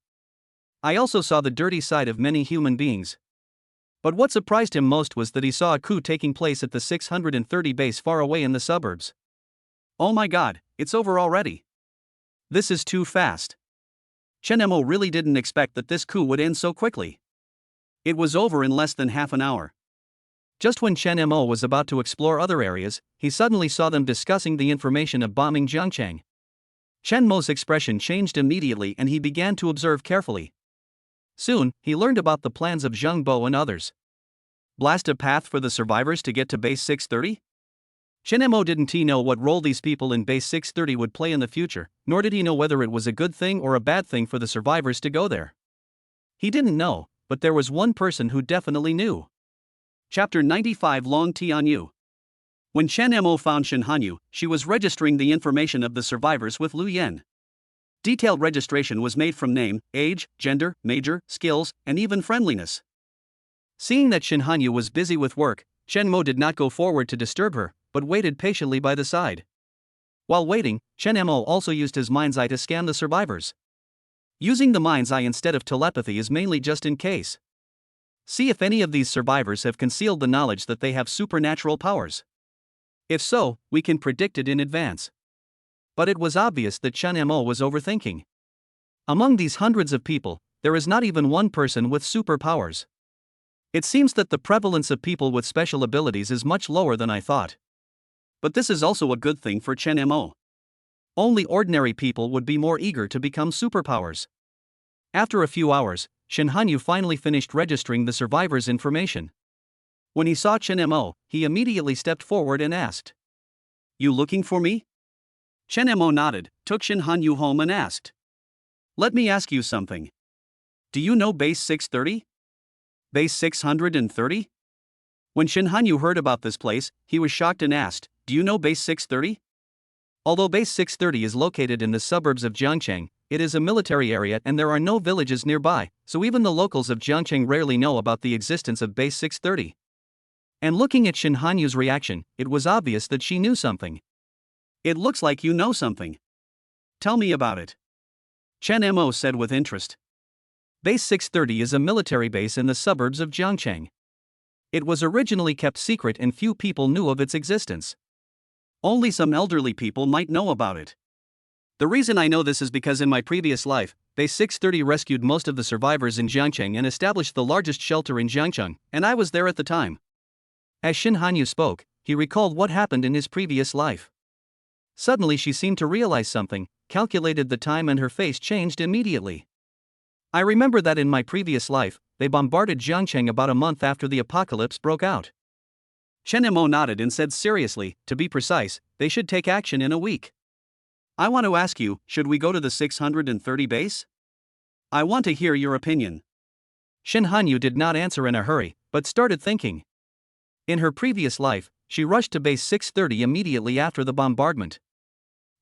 I also saw the dirty side of many human beings. But what surprised him most was that he saw a coup taking place at the 630 base far away in the suburbs. Oh my god, it's over already. This is too fast. Chen Mo really didn't expect that this coup would end so quickly. It was over in less than half an hour. Just when Chen Mo was about to explore other areas, he suddenly saw them discussing the information of bombing Jiangcheng. Chen Mo's expression changed immediately and he began to observe carefully. Soon, he learned about the plans of Zhang Bo and others. Blast a path for the survivors to get to base 630? Chen Mo didn't know what role these people in base 630 would play in the future, nor did he know whether it was a good thing or a bad thing for the survivors to go there. He didn't know, but there was one person who definitely knew. Chapter 95 Long Tianyu. When Chen Mo found Shen Hanyu, she was registering the information of the survivors with Lu Yan. Detailed registration was made from name, age, gender, major, skills, and even friendliness. Seeing that Shen Hanyu was busy with work, Chen Mo did not go forward to disturb her, but waited patiently by the side. While waiting, Chen Mo also used his mind's eye to scan the survivors. Using the mind's eye instead of telepathy is mainly just in case. See if any of these survivors have concealed the knowledge that they have supernatural powers. If so, we can predict it in advance. But it was obvious that Chen Mo was overthinking. Among these hundreds of people, there is not even one person with superpowers. It seems that the prevalence of people with special abilities is much lower than I thought. But this is also a good thing for Chen Mo. Only ordinary people would be more eager to become superpowers. After a few hours, Shen Hanyu finally finished registering the survivors' information. When he saw Chen Mo, he immediately stepped forward and asked, "You looking for me?" Chen Mo nodded, took Shen Hanyu home and asked, "Let me ask you something. Do you know base 630? Base 630? When Shen Hanyu heard about this place, he was shocked and asked, "Do you know base 630? Although base 630 is located in the suburbs of Jiangcheng, it is a military area and there are no villages nearby, so even the locals of Jiangcheng rarely know about the existence of base 630. And looking at Shen Hanyu's reaction, it was obvious that she knew something. "It looks like you know something. Tell me about it," Chen Mo said with interest. Base 630 is a military base in the suburbs of Jiangcheng. It was originally kept secret and few people knew of its existence. Only some elderly people might know about it. The reason I know this is because in my previous life, Base 630 rescued most of the survivors in Jiangcheng and established the largest shelter in Jiangcheng, and I was there at the time. As Shin Hanyu spoke, he recalled what happened in his previous life. Suddenly she seemed to realize something, calculated the time, and her face changed immediately. I remember that in my previous life, they bombarded Jiangcheng about a month after the apocalypse broke out. Chen Mo nodded and said seriously, to be precise, they should take action in a week. I want to ask you, should we go to the 630 base? I want to hear your opinion. Shin Hanyu did not answer in a hurry, but started thinking. In her previous life, she rushed to base 630 immediately after the bombardment.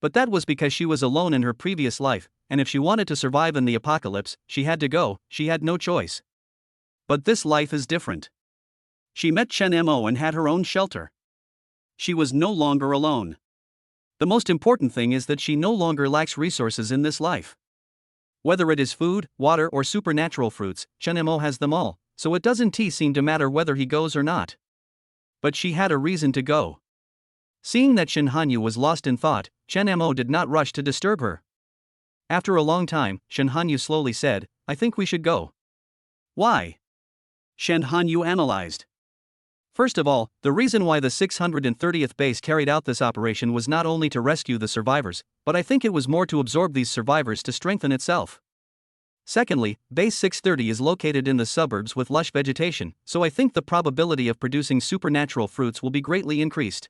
But that was because she was alone in her previous life, and if she wanted to survive in the apocalypse, she had to go, she had no choice. But this life is different. She met Chen Mo and had her own shelter. She was no longer alone. The most important thing is that she no longer lacks resources in this life. Whether it is food, water, or supernatural fruits, Chen Mo has them all, so it doesn't seem to matter whether he goes or not. But she had a reason to go. Seeing that Shin Hanyu was lost in thought, Chen Mo did not rush to disturb her. After a long time, Shin Hanyu slowly said, I think we should go. Why? Shin Hanyu analyzed. First of all, the reason why the 630th base carried out this operation was not only to rescue the survivors, but I think it was more to absorb these survivors to strengthen itself. Secondly, base 630 is located in the suburbs with lush vegetation, so I think the probability of producing supernatural fruits will be greatly increased.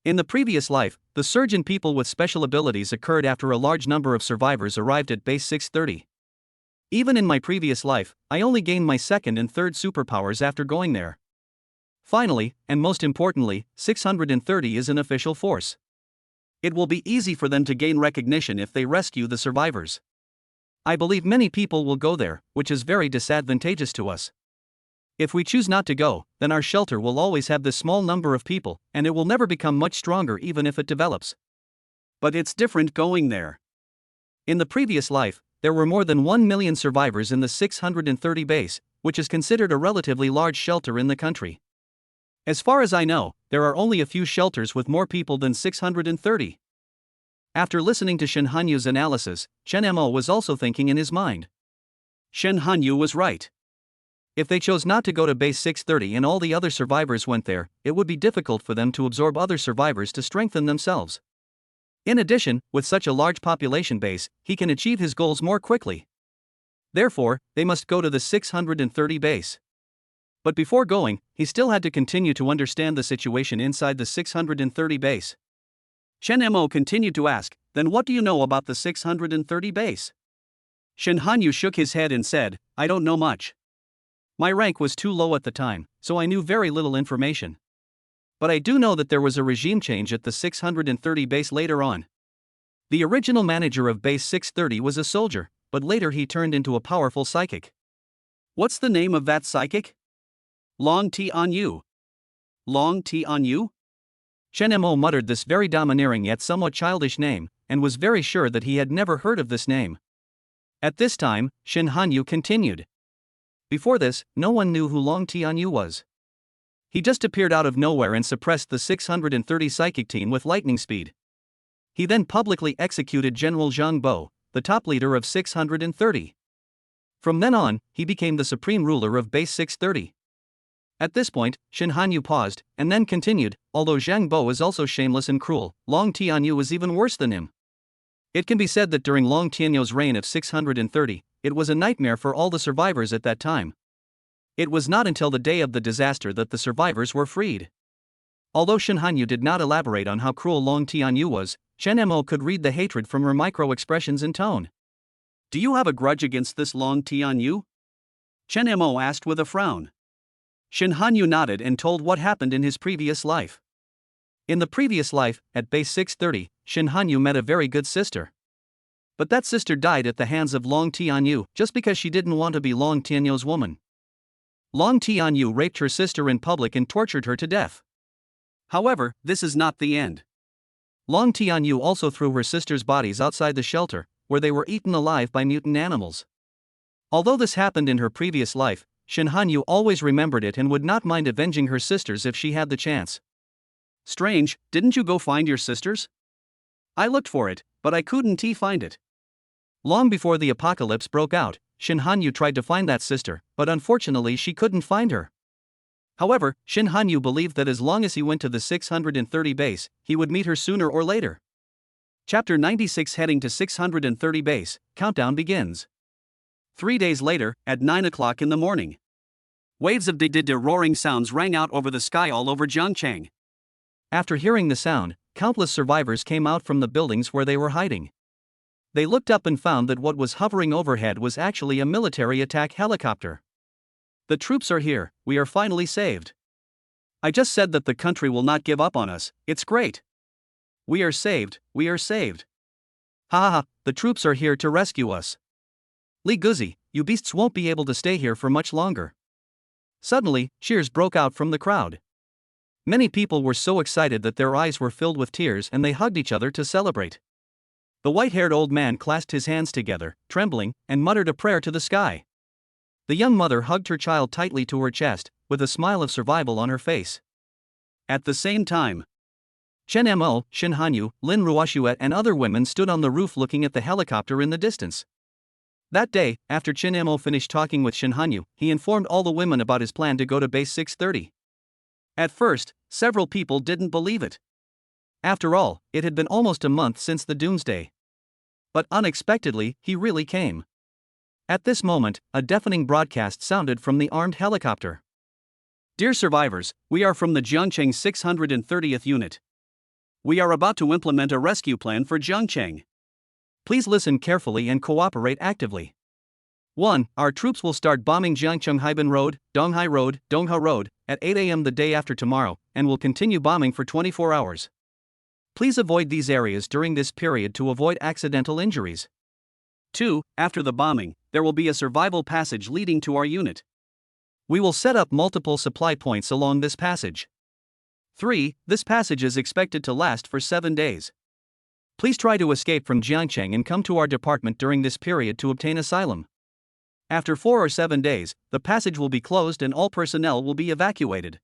In the previous life, the surge in people with special abilities occurred after a large number of survivors arrived at base 630. Even in my previous life, I only gained my second and third superpowers after going there. Finally, and most importantly, 630 is an official force. It will be easy for them to gain recognition if they rescue the survivors. I believe many people will go there, which is very disadvantageous to us. If we choose not to go, then our shelter will always have this small number of people, and it will never become much stronger even if it develops. But it's different going there. In the previous life, there were more than 1 million survivors in the 630 base, which is considered a relatively large shelter in the country. As far as I know, there are only a few shelters with more people than 630. After listening to Shin Hanyu's analysis, Chen Mo was also thinking in his mind. Shin Hanyu was right. If they chose not to go to base 630 and all the other survivors went there, it would be difficult for them to absorb other survivors to strengthen themselves. In addition, with such a large population base, he can achieve his goals more quickly. Therefore, they must go to the 630 base. But before going, he still had to continue to understand the situation inside the 630 base. Chen Mo continued to ask, then what do you know about the 630 base? Shin Hanyu shook his head and said, I don't know much. My rank was too low at the time, so I knew very little information. But I do know that there was a regime change at the 630 base later on. The original manager of base 630 was a soldier, but later he turned into a powerful psychic. What's the name of that psychic? Long Ti on you. Long Ti on you? Chen Mo muttered this very domineering yet somewhat childish name, and was very sure that he had never heard of this name. At this time, Shin Hanyu continued. Before this, no one knew who Long Ti on you was. He just appeared out of nowhere and suppressed the 630 psychic team with lightning speed. He then publicly executed General Zhang Bo, the top leader of 630. From then on, he became the supreme ruler of base 630. At this point, Shin Hanyu paused, and then continued, although Zhang Bo is also shameless and cruel, Long Tianyu is even worse than him. It can be said that during Long Tianyu's reign of 630, it was a nightmare for all the survivors at that time. It was not until the day of the disaster that the survivors were freed. Although Shin Hanyu did not elaborate on how cruel Long Tianyu was, Chen Mo could read the hatred from her micro-expressions and tone. Do you have a grudge against this Long Tianyu? Chen Mo asked with a frown. Shin Hanyu nodded and told what happened in his previous life. In the previous life, at base 630, Shin Hanyu met a very good sister. But that sister died at the hands of Long Tianyu just because she didn't want to be Long Tianyu's woman. Long Tianyu raped her sister in public and tortured her to death. However, this is not the end. Long Tianyu also threw her sister's bodies outside the shelter, where they were eaten alive by mutant animals. Although this happened in her previous life, Shin Hanyu always remembered it and would not mind avenging her sisters if she had the chance. Strange, didn't you go find your sisters? I looked for it, but I couldn't find it. Long before the apocalypse broke out, Shin Hanyu tried to find that sister, but unfortunately she couldn't find her. However, Shin Hanyu believed that as long as he went to the 630 base, he would meet her sooner or later. Chapter 96 Heading to 630 base, countdown begins. 3 days later, at 9 o'clock in the morning. Waves of de roaring sounds rang out over the sky all over Jiangcheng. After hearing the sound, countless survivors came out from the buildings where they were hiding. They looked up and found that what was hovering overhead was actually a military attack helicopter. The troops are here, we are finally saved. I just said that the country will not give up on us, it's great. We are saved, we are saved. Ha ha ha, the troops are here to rescue us. Li Guzi, you beasts won't be able to stay here for much longer. Suddenly, cheers broke out from the crowd. Many people were so excited that their eyes were filled with tears and they hugged each other to celebrate. The white-haired old man clasped his hands together, trembling, and muttered a prayer to the sky. The young mother hugged her child tightly to her chest, with a smile of survival on her face. At the same time, Chen Mo, Shin Hanyu, Lin Ruoxue and other women stood on the roof looking at the helicopter in the distance. That day, after Chen Mo finished talking with Shin Hanyu, he informed all the women about his plan to go to base 630. At first, several people didn't believe it. After all, it had been almost a month since the doomsday. But unexpectedly, he really came. At this moment, a deafening broadcast sounded from the armed helicopter. Dear survivors, we are from the Jiangcheng 630th Unit. We are about to implement a rescue plan for Jiangcheng. Please listen carefully and cooperate actively. 1. Our troops will start bombing Jiangcheng Haiban Road, Donghai Road, Dongha Road, at 8 a.m. the day after tomorrow, and will continue bombing for 24 hours. Please avoid these areas during this period to avoid accidental injuries. 2. After the bombing, there will be a survival passage leading to our unit. We will set up multiple supply points along this passage. 3. This passage is expected to last for 7 days. Please try to escape from Jiangcheng and come to our department during this period to obtain asylum. After 4 or 7 days, the passage will be closed and all personnel will be evacuated.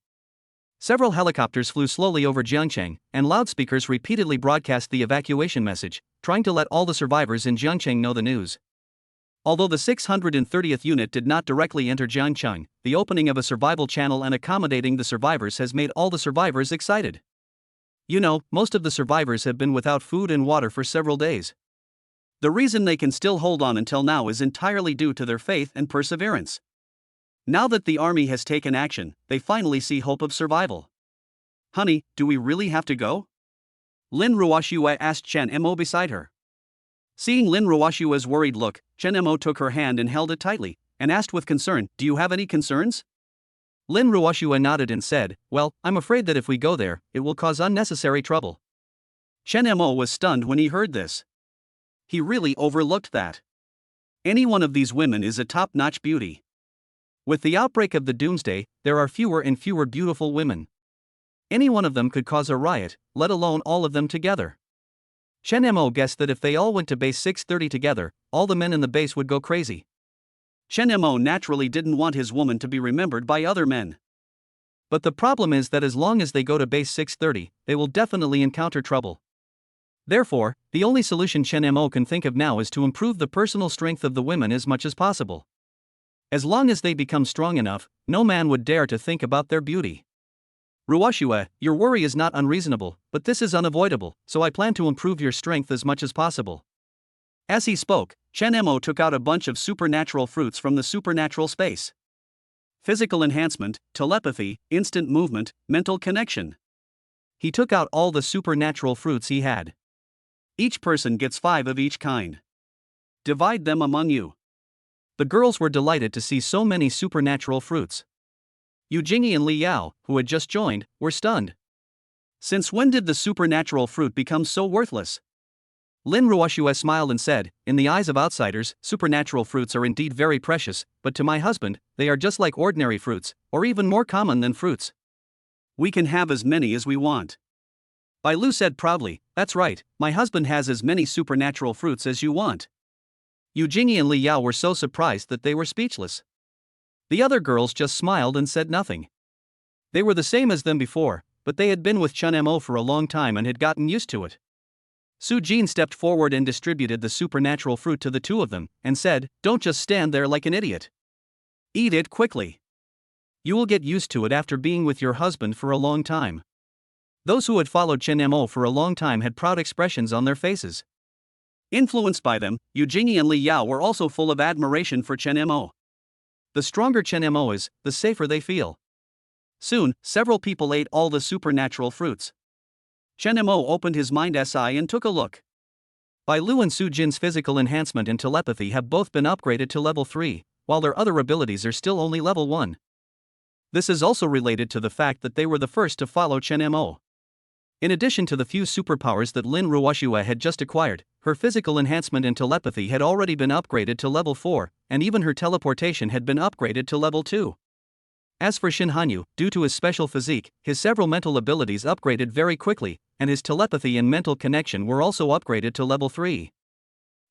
Several helicopters flew slowly over Jiangcheng, and loudspeakers repeatedly broadcast the evacuation message, trying to let all the survivors in Jiangcheng know the news. Although the 630th Unit did not directly enter Jiangcheng, the opening of a survival channel and accommodating the survivors has made all the survivors excited. You know, most of the survivors have been without food and water for several days. The reason they can still hold on until now is entirely due to their faith and perseverance. Now that the army has taken action, they finally see hope of survival. Honey, do we really have to go? Lin Ruoxue asked Chen Mo beside her. Seeing Lin Ruoxue's worried look, Chen Mo took her hand and held it tightly, and asked with concern, do you have any concerns? Lin Ruoxue nodded and said, well, I'm afraid that if we go there, it will cause unnecessary trouble. Chen Mo was stunned when he heard this. He really overlooked that. Any one of these women is a top-notch beauty. With the outbreak of the doomsday, there are fewer and fewer beautiful women. Any one of them could cause a riot, let alone all of them together. Chen Mo guessed that if they all went to base 630 together, all the men in the base would go crazy. Chen Mo naturally didn't want his woman to be remembered by other men. But the problem is that as long as they go to base 630, they will definitely encounter trouble. Therefore, the only solution Chen Mo can think of now is to improve the personal strength of the women as much as possible. As long as they become strong enough, no man would dare to think about their beauty. Ruoxue, your worry is not unreasonable, but this is unavoidable, so I plan to improve your strength as much as possible. As he spoke, Chen Mo took out a bunch of supernatural fruits from the supernatural space. Physical enhancement, telepathy, instant movement, mental connection. He took out all the supernatural fruits he had. Each person gets 5 of each kind. Divide them among you. The girls were delighted to see so many supernatural fruits. Yu Jingyi and Li Yao, who had just joined, were stunned. Since when did the supernatural fruit become so worthless? Lin Ruoxue smiled and said, in the eyes of outsiders, supernatural fruits are indeed very precious, but to my husband, they are just like ordinary fruits, or even more common than fruits. We can have as many as we want. Bai Lu said proudly, that's right, my husband has as many supernatural fruits as you want. Yu Jingyi and Li Yao were so surprised that they were speechless. The other girls just smiled and said nothing. They were the same as them before, but they had been with Chen Mo for a long time and had gotten used to it. Su Jin stepped forward and distributed the supernatural fruit to the two of them, and said, "Don't just stand there like an idiot. Eat it quickly. You will get used to it after being with your husband for a long time." Those who had followed Chen Mo for a long time had proud expressions on their faces. Influenced by them, Yu Jingyi and Li Yao were also full of admiration for Chen Mo. The stronger Chen Mo is, the safer they feel. Soon, several people ate all the supernatural fruits. Chen Mo opened his mind's eye and took a look. Bai Lu and Su Jin's physical enhancement and telepathy have both been upgraded to level 3, while their other abilities are still only level 1. This is also related to the fact that they were the first to follow Chen Mo. In addition to the few superpowers that Lin Ruoxue had just acquired, her physical enhancement and telepathy had already been upgraded to level 4, and even her teleportation had been upgraded to level 2. As for Xin Hanyu, due to his special physique, his several mental abilities upgraded very quickly, and his telepathy and mental connection were also upgraded to level 3.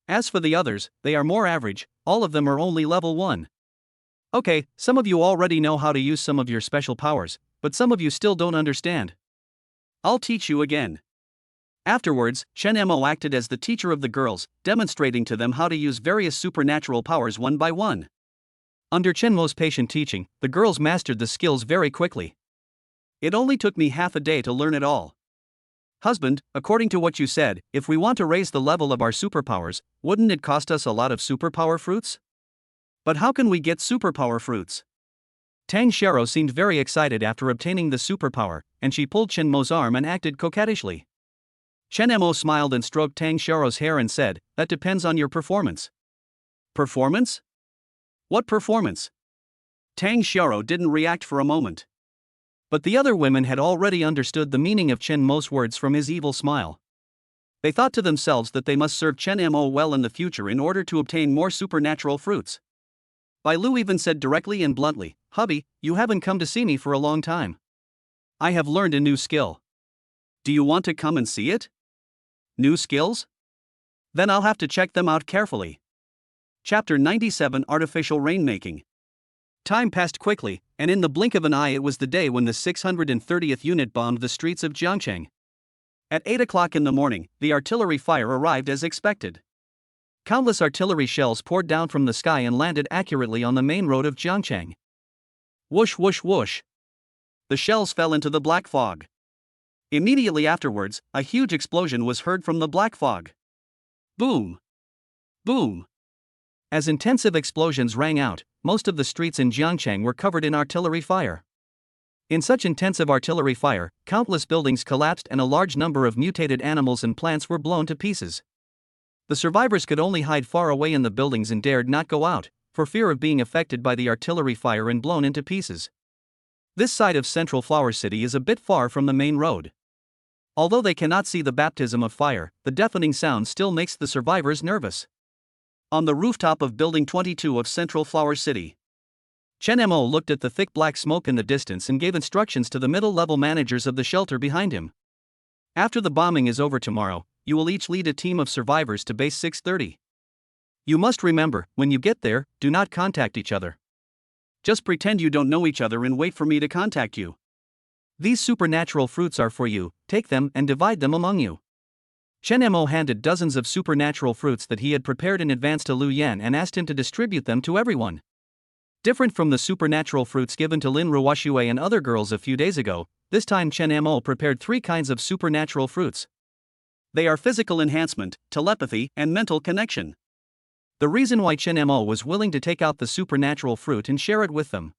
As for the others, they are more average, all of them are only level 1. Okay, some of you already know how to use some of your special powers, but some of you still don't understand. I'll teach you again. Afterwards, Chen Mo acted as the teacher of the girls, demonstrating to them how to use various supernatural powers one by one. Under Chen Mo's patient teaching, the girls mastered the skills very quickly. It only took me half a day to learn it all. Husband, according to what you said, if we want to raise the level of our superpowers, wouldn't it cost us a lot of superpower fruits? But how can we get superpower fruits? Tang Xiao seemed very excited after obtaining the superpower, and she pulled Chen Mo's arm and acted coquettishly. Chen Mo smiled and stroked Tang Xiao's hair and said, "That depends on your performance." Performance? What performance? Tang Xiao didn't react for a moment. But the other women had already understood the meaning of Chen Mo's words from his evil smile. They thought to themselves that they must serve Chen Mo well in the future in order to obtain more supernatural fruits. Bai Lu even said directly and bluntly, "Hubby, you haven't come to see me for a long time. I have learned a new skill. Do you want to come and see it? New skills? Then I'll have to check them out carefully." Chapter 97 Artificial Rainmaking. Time passed quickly, and in the blink of an eye it was the day when the 630th unit bombed the streets of Jiangcheng. At 8 o'clock in the morning, the artillery fire arrived as expected. Countless artillery shells poured down from the sky and landed accurately on the main road of Jiangcheng. Whoosh whoosh whoosh. The shells fell into the black fog. Immediately afterwards, a huge explosion was heard from the black fog. Boom! Boom! As intensive explosions rang out, most of the streets in Jiangcheng were covered in artillery fire. In such intensive artillery fire, countless buildings collapsed and a large number of mutated animals and plants were blown to pieces. The survivors could only hide far away in the buildings and dared not go out, for fear of being affected by the artillery fire and blown into pieces. This side of Central Flower City is a bit far from the main road. Although they cannot see the baptism of fire, the deafening sound still makes the survivors nervous. On the rooftop of Building 22 of Central Flower City, Chen Mo looked at the thick black smoke in the distance and gave instructions to the middle-level managers of the shelter behind him. After the bombing is over tomorrow, you will each lead a team of survivors to base 630. You must remember, when you get there, do not contact each other. Just pretend you don't know each other and wait for me to contact you. These supernatural fruits are for you, take them and divide them among you. Chen Mo handed dozens of supernatural fruits that he had prepared in advance to Lu Yan and asked him to distribute them to everyone. Different from the supernatural fruits given to Lin Ruoxue and other girls a few days ago, this time Chen Mo prepared 3 kinds of supernatural fruits. They are physical enhancement, telepathy, and mental connection. The reason why Chen Mo was willing to take out the supernatural fruit and share it with them.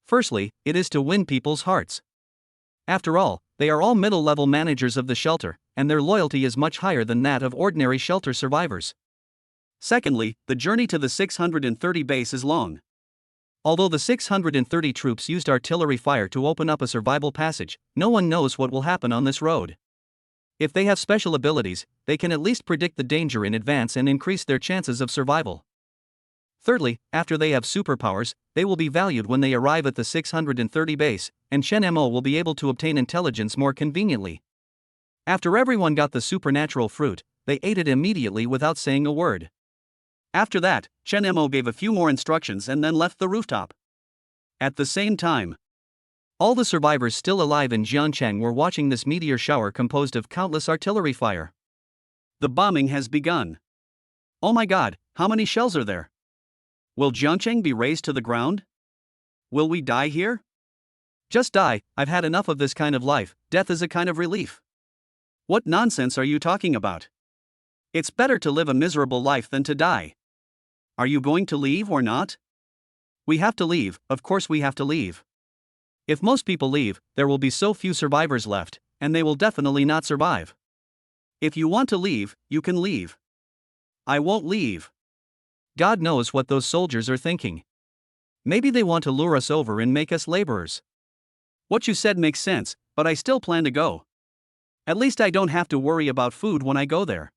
Firstly, it is to win people's hearts. After all, they are all middle-level managers of the shelter, and their loyalty is much higher than that of ordinary shelter survivors. Secondly, the journey to the 630 base is long. Although the 630 troops used artillery fire to open up a survival passage, no one knows what will happen on this road. If they have special abilities, they can at least predict the danger in advance and increase their chances of survival. Thirdly, after they have superpowers, they will be valued when they arrive at the 630 base, and Chen Mo will be able to obtain intelligence more conveniently. After everyone got the supernatural fruit, they ate it immediately without saying a word. After that, Chen Mo gave a few more instructions and then left the rooftop. At the same time, all the survivors still alive in Jiangcheng were watching this meteor shower composed of countless artillery fire. The bombing has begun. Oh my god, how many shells are there? Will Jiangcheng be razed to the ground? Will we die here? Just die, I've had enough of this kind of life, death is a kind of relief. What nonsense are you talking about? It's better to live a miserable life than to die. Are you going to leave or not? We have to leave, of course we have to leave. If most people leave, there will be so few survivors left, and they will definitely not survive. If you want to leave, you can leave. I won't leave. God knows what those soldiers are thinking. Maybe they want to lure us over and make us laborers. What you said makes sense, but I still plan to go. At least I don't have to worry about food when I go there.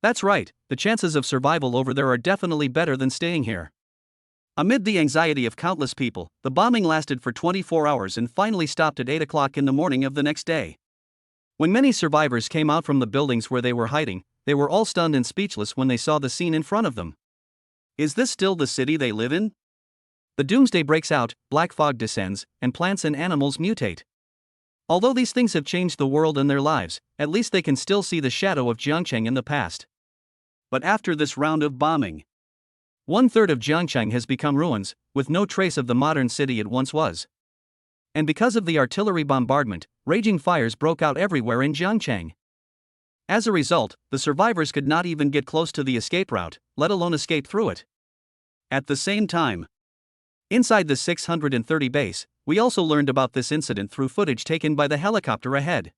That's right, the chances of survival over there are definitely better than staying here. Amid the anxiety of countless people, the bombing lasted for 24 hours and finally stopped at 8 o'clock in the morning of the next day. When many survivors came out from the buildings where they were hiding, they were all stunned and speechless when they saw the scene in front of them. Is this still the city they live in? The doomsday breaks out, black fog descends, and plants and animals mutate. Although these things have changed the world and their lives, at least they can still see the shadow of Jiangcheng in the past. But after this round of bombing, 1/3 of Jiangcheng has become ruins, with no trace of the modern city it once was. And because of the artillery bombardment, raging fires broke out everywhere in Jiangcheng. As a result, the survivors could not even get close to the escape route, let alone escape through it. At the same time, inside the 630 base, we also learned about this incident through footage taken by the helicopter ahead.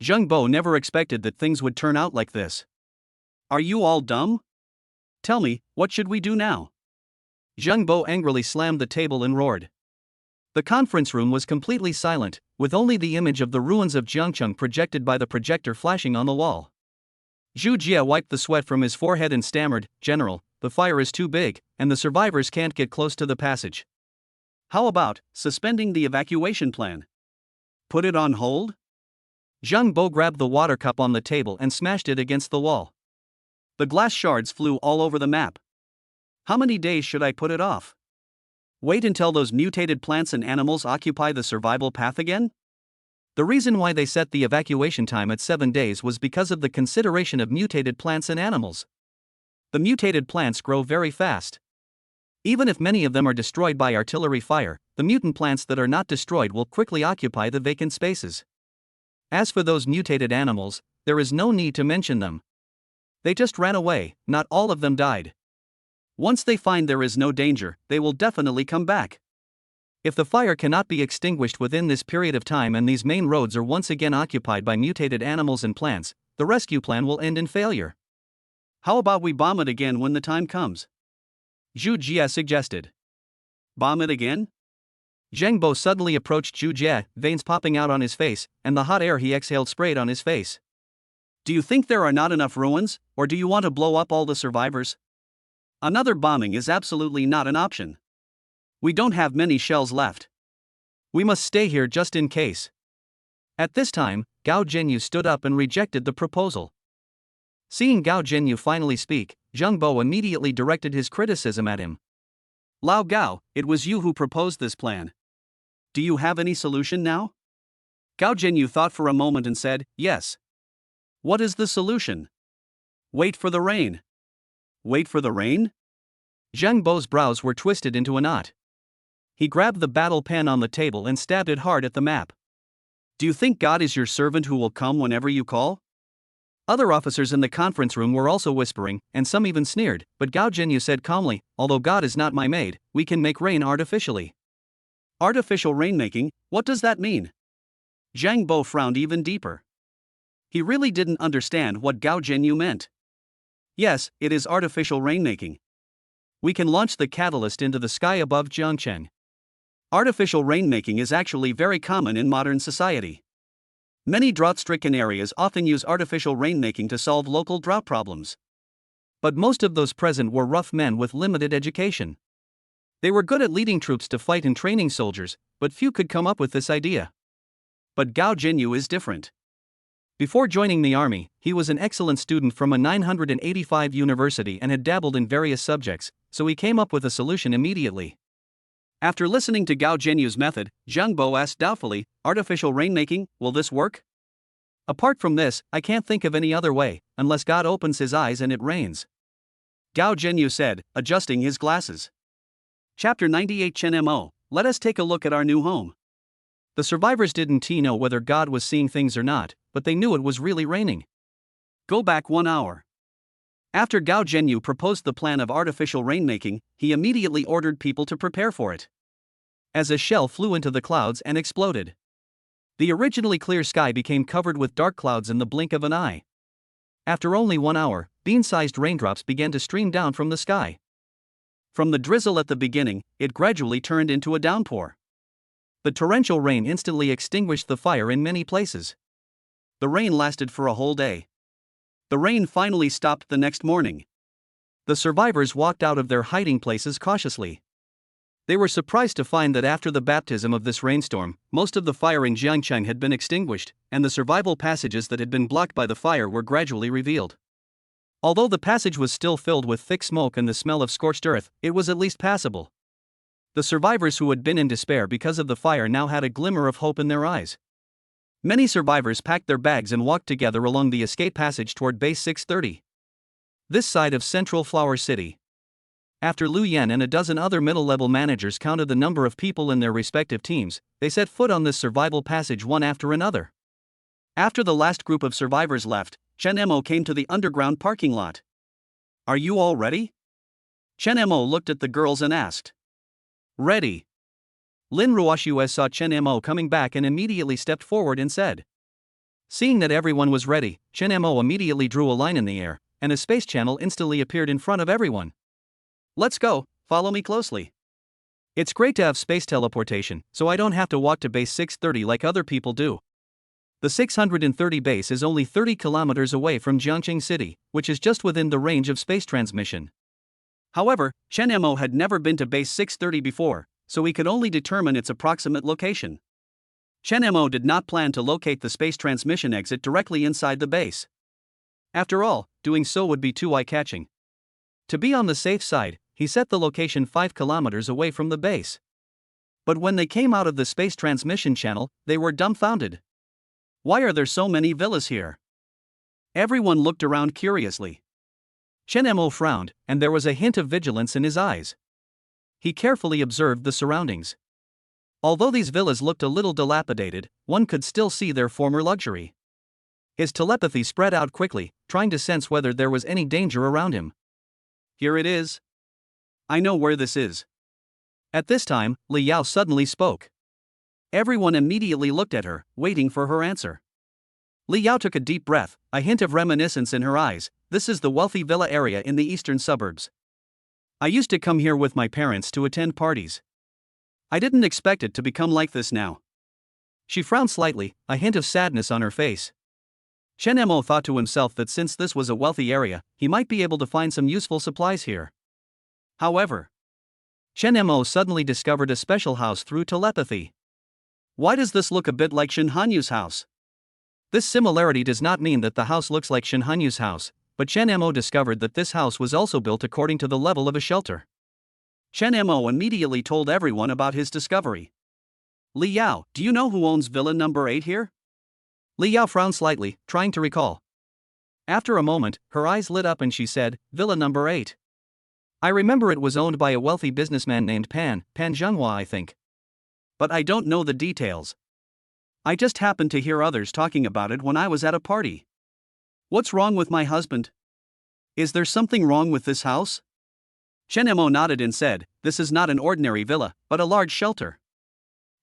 Zheng Bo never expected that things would turn out like this. Are you all dumb? Tell me, what should we do now? Zheng Bo angrily slammed the table and roared. The conference room was completely silent, with only the image of the ruins of Jiangcheng projected by the projector flashing on the wall. Zhu Jie wiped the sweat from his forehead and stammered, "General, the fire is too big, and the survivors can't get close to the passage. How about suspending the evacuation plan? Put it on hold?" Zheng Bo grabbed the water cup on the table and smashed it against the wall. The glass shards flew all over the map. How many days should I put it off? Wait until those mutated plants and animals occupy the survival path again? The reason why they set the evacuation time at 7 days was because of the consideration of mutated plants and animals. The mutated plants grow very fast. Even if many of them are destroyed by artillery fire, the mutant plants that are not destroyed will quickly occupy the vacant spaces. As for those mutated animals, there is no need to mention them. They just ran away, not all of them died. Once they find there is no danger, they will definitely come back. If the fire cannot be extinguished within this period of time and these main roads are once again occupied by mutated animals and plants, the rescue plan will end in failure. How about we bomb it again when the time comes? Zhu Jie suggested. Bomb it again? Zheng Bo suddenly approached Zhu Jie, veins popping out on his face, and the hot air he exhaled sprayed on his face. Do you think there are not enough ruins, or do you want to blow up all the survivors? Another bombing is absolutely not an option. We don't have many shells left. We must stay here just in case. At this time, Gao Zhenyu stood up and rejected the proposal. Seeing Gao Zhenyu finally speak, Zheng Bo immediately directed his criticism at him. Lao Gao, it was you who proposed this plan. Do you have any solution now? Gao Zhenyu thought for a moment and said, yes. What is the solution? Wait for the rain. Wait for the rain? Zheng Bo's brows were twisted into a knot. He grabbed the battle pen on the table and stabbed it hard at the map. Do you think God is your servant who will come whenever you call? Other officers in the conference room were also whispering, and some even sneered, but Gao Zhenyu said calmly, although God is not my maid, we can make rain artificially. Artificial rainmaking, what does that mean? Zheng Bo frowned even deeper. He really didn't understand what Gao Zhenyu meant. Yes, it is artificial rainmaking. We can launch the catalyst into the sky above Jiangcheng. Artificial rainmaking is actually very common in modern society. Many drought-stricken areas often use artificial rainmaking to solve local drought problems. But most of those present were rough men with limited education. They were good at leading troops to fight and training soldiers, but few could come up with this idea. But Gao Zhenyu is different. Before joining the army, he was an excellent student from a 985 university and had dabbled in various subjects, so he came up with a solution immediately. After listening to Gao Zhenyu's method, Zheng Bo asked doubtfully, artificial rainmaking, will this work? Apart from this, I can't think of any other way, unless God opens his eyes and it rains. Gao Zhenyu said, adjusting his glasses. Chapter 98 Chen Mo, let us take a look at our new home. The survivors didn't know whether God was seeing things or not, but they knew it was really raining. Go back 1 hour. After Gao Zhenyu proposed the plan of artificial rainmaking, he immediately ordered people to prepare for it. As a shell flew into the clouds and exploded. The originally clear sky became covered with dark clouds in the blink of an eye. After only 1 hour, bean-sized raindrops began to stream down from the sky. From the drizzle at the beginning, it gradually turned into a downpour. The torrential rain instantly extinguished the fire in many places. The rain lasted for a whole day. The rain finally stopped the next morning. The survivors walked out of their hiding places cautiously. They were surprised to find that after the baptism of this rainstorm, most of the fire in Jiangcheng had been extinguished, and the survival passages that had been blocked by the fire were gradually revealed. Although the passage was still filled with thick smoke and the smell of scorched earth, it was at least passable. The survivors who had been in despair because of the fire now had a glimmer of hope in their eyes. Many survivors packed their bags and walked together along the escape passage toward Base 630. This side of Central Flower City. After Liu Yan and a dozen other middle-level managers counted the number of people in their respective teams, they set foot on this survival passage one after another. After the last group of survivors left, Chen Mo came to the underground parking lot. Are you all ready? Chen Mo looked at the girls and asked. Ready. Lin Ruoxue saw Chen Mo coming back and immediately stepped forward and said. Seeing that everyone was ready, Chen Mo immediately drew a line in the air, and a space channel instantly appeared in front of everyone. Let's go, follow me closely. It's great to have space teleportation, so I don't have to walk to base 630 like other people do. The 630 base is only 30 kilometers away from Jiangcheng City, which is just within the range of space transmission. However, Chen Mo had never been to base 630 before, so he could only determine its approximate location. Chen Mo did not plan to locate the space transmission exit directly inside the base. After all, doing so would be too eye-catching. To be on the safe side, he set the location 5 kilometers away from the base. But when they came out of the space transmission channel, they were dumbfounded. Why are there so many villas here? Everyone looked around curiously. Chen Mo frowned, and there was a hint of vigilance in his eyes. He carefully observed the surroundings. Although these villas looked a little dilapidated, one could still see their former luxury. His telepathy spread out quickly, trying to sense whether there was any danger around him. Here it is. I know where this is. At this time, Li Yao suddenly spoke. Everyone immediately looked at her, waiting for her answer. Li Yao took a deep breath, a hint of reminiscence in her eyes. This is the wealthy villa area in the eastern suburbs. I used to come here with my parents to attend parties. I didn't expect it to become like this now. She frowned slightly, a hint of sadness on her face. Chen Mo thought to himself that since this was a wealthy area, he might be able to find some useful supplies here. However, Chen Mo suddenly discovered a special house through telepathy. Why does this look a bit like Shen Hanyu's house? This similarity does not mean that the house looks like Shen Hanyu's house, but Chen Mo discovered that this house was also built according to the level of a shelter. Chen Mo immediately told everyone about his discovery. Li Yao, do you know who owns Villa number 8 here? Li Yao frowned slightly, trying to recall. After a moment, her eyes lit up and she said, Villa number 8. I remember it was owned by a wealthy businessman named Pan Zhenghua, I think. But I don't know the details. I just happened to hear others talking about it when I was at a party. What's wrong with my husband? Is there something wrong with this house? Chen Mo nodded and said, this is not an ordinary villa, but a large shelter.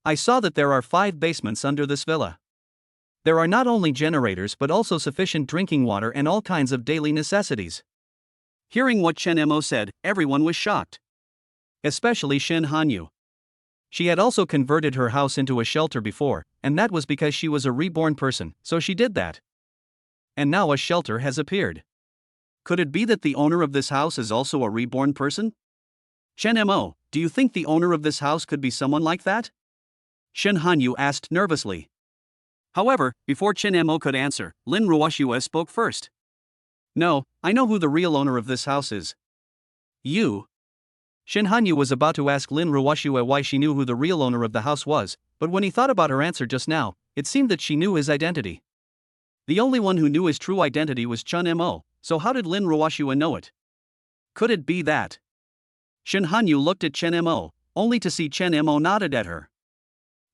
I saw that there are 5 basements under this villa. There are not only generators but also sufficient drinking water and all kinds of daily necessities. Hearing what Chen Mo said, everyone was shocked. Especially Shen Hanyu. She had also converted her house into a shelter before, and that was because she was a reborn person, so she did that. And now a shelter has appeared. Could it be that the owner of this house is also a reborn person? Chen Mo, do you think the owner of this house could be someone like that? Shen Hanyu asked nervously. However, before Chen Mo could answer, Lin Ruoxue spoke first. No, I know who the real owner of this house is. You. Shen Hanyu was about to ask Lin Ruoxue why she knew who the real owner of the house was, but when he thought about her answer just now, it seemed that she knew his identity. The only one who knew his true identity was Chun Mo, so how did Lin Ruoxue know it? Could it be that? Shen Hanyu looked at Chen Mo, only to see Chen Mo nodded at her.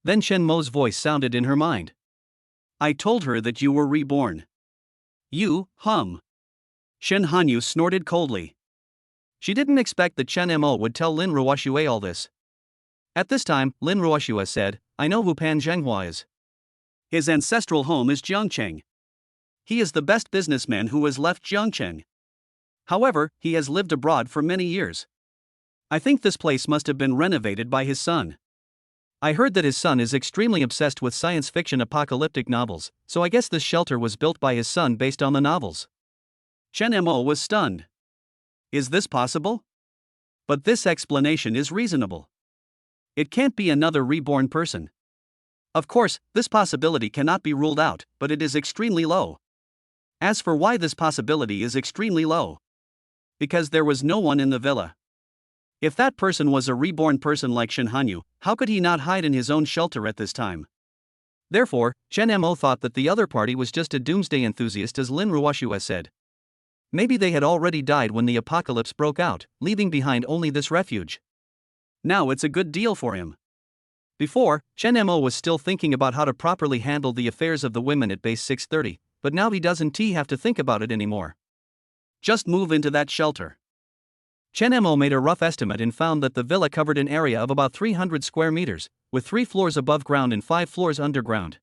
Then Chen Mo's voice sounded in her mind. I told her that you were reborn. You, Shen Hanyu snorted coldly. She didn't expect that Chen Mo would tell Lin Ruoxue all this. At this time, Lin Ruoxue said, I know who Pan Zhenghua is. His ancestral home is Jiangcheng. He is the best businessman who has left Jiangcheng. However, he has lived abroad for many years. I think this place must have been renovated by his son. I heard that his son is extremely obsessed with science fiction apocalyptic novels, so I guess this shelter was built by his son based on the novels. Chen Mo was stunned. Is this possible? But this explanation is reasonable. It can't be another reborn person. Of course, this possibility cannot be ruled out, but it is extremely low. As for why this possibility is extremely low, because there was no one in the villa. If that person was a reborn person like Shen Hanyu, how could he not hide in his own shelter at this time? Therefore, Chen Mo thought that the other party was just a doomsday enthusiast, as Lin Ruoxue said. Maybe they had already died when the apocalypse broke out, leaving behind only this refuge. Now it's a good deal for him. Before, Chen Mo was still thinking about how to properly handle the affairs of the women at base 630, but now he doesn't have to think about it anymore. Just move into that shelter. Chen Mo made a rough estimate and found that the villa covered an area of about 300 square meters, with 3 floors above ground and 5 floors underground.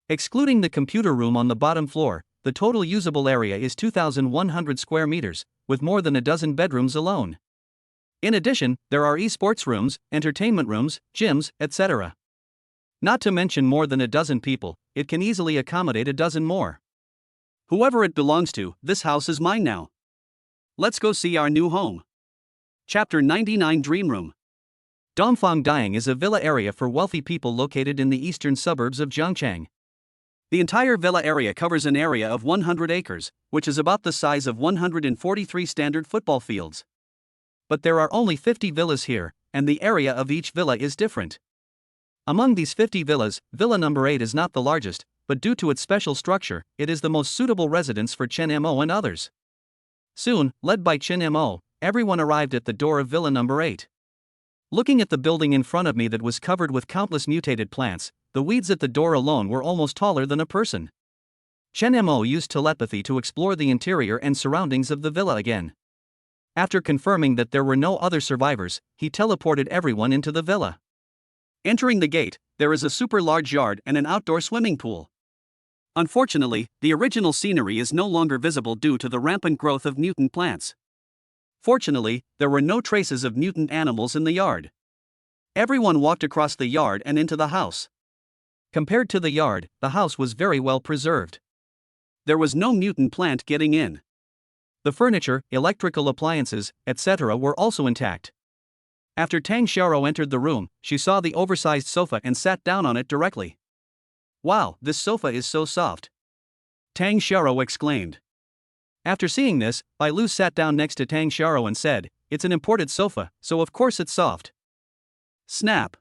Excluding the computer room on the bottom floor, the total usable area is 2,100 square meters, with more than a dozen bedrooms alone. In addition, there are esports rooms, entertainment rooms, gyms, etc. Not to mention more than a dozen people, it can easily accommodate a dozen more. Whoever it belongs to, this house is mine now. Let's go see our new home. Chapter 99 Dream Room. Dongfang Diang is a villa area for wealthy people located in the eastern suburbs of Jiangcheng. The entire villa area covers an area of 100 acres, which is about the size of 143 standard football fields. But there are only 50 villas here, and the area of each villa is different. Among these 50 villas, Villa number 8 is not the largest, but due to its special structure, it is the most suitable residence for Chen Mo and others. Soon, led by Chen Mo, everyone arrived at the door of Villa number 8. Looking at the building in front of me that was covered with countless mutated plants, the weeds at the door alone were almost taller than a person. Chen Mo used telepathy to explore the interior and surroundings of the villa again. After confirming that there were no other survivors, he teleported everyone into the villa. Entering the gate, there is a super large yard and an outdoor swimming pool. Unfortunately, the original scenery is no longer visible due to the rampant growth of mutant plants. Fortunately, there were no traces of mutant animals in the yard. Everyone walked across the yard and into the house. Compared to the yard, the house was very well preserved. There was no mutant plant getting in. The furniture, electrical appliances, etc. were also intact. After Tang Xiaoro entered the room, she saw the oversized sofa and sat down on it directly. Wow, this sofa is so soft! Tang Xiaoro exclaimed. After seeing this, Bai Lu sat down next to Tang Xiaoro and said, it's an imported sofa, so of course it's soft. Snap!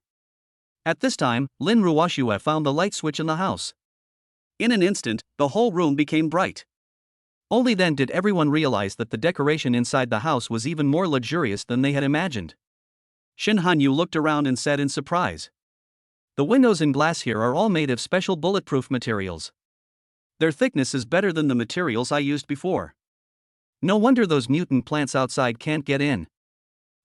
At this time, Lin Ruoxue found the light switch in the house. In an instant, the whole room became bright. Only then did everyone realize that the decoration inside the house was even more luxurious than they had imagined. Shen Hanyu looked around and said in surprise. The windows and glass here are all made of special bulletproof materials. Their thickness is better than the materials I used before. No wonder those mutant plants outside can't get in.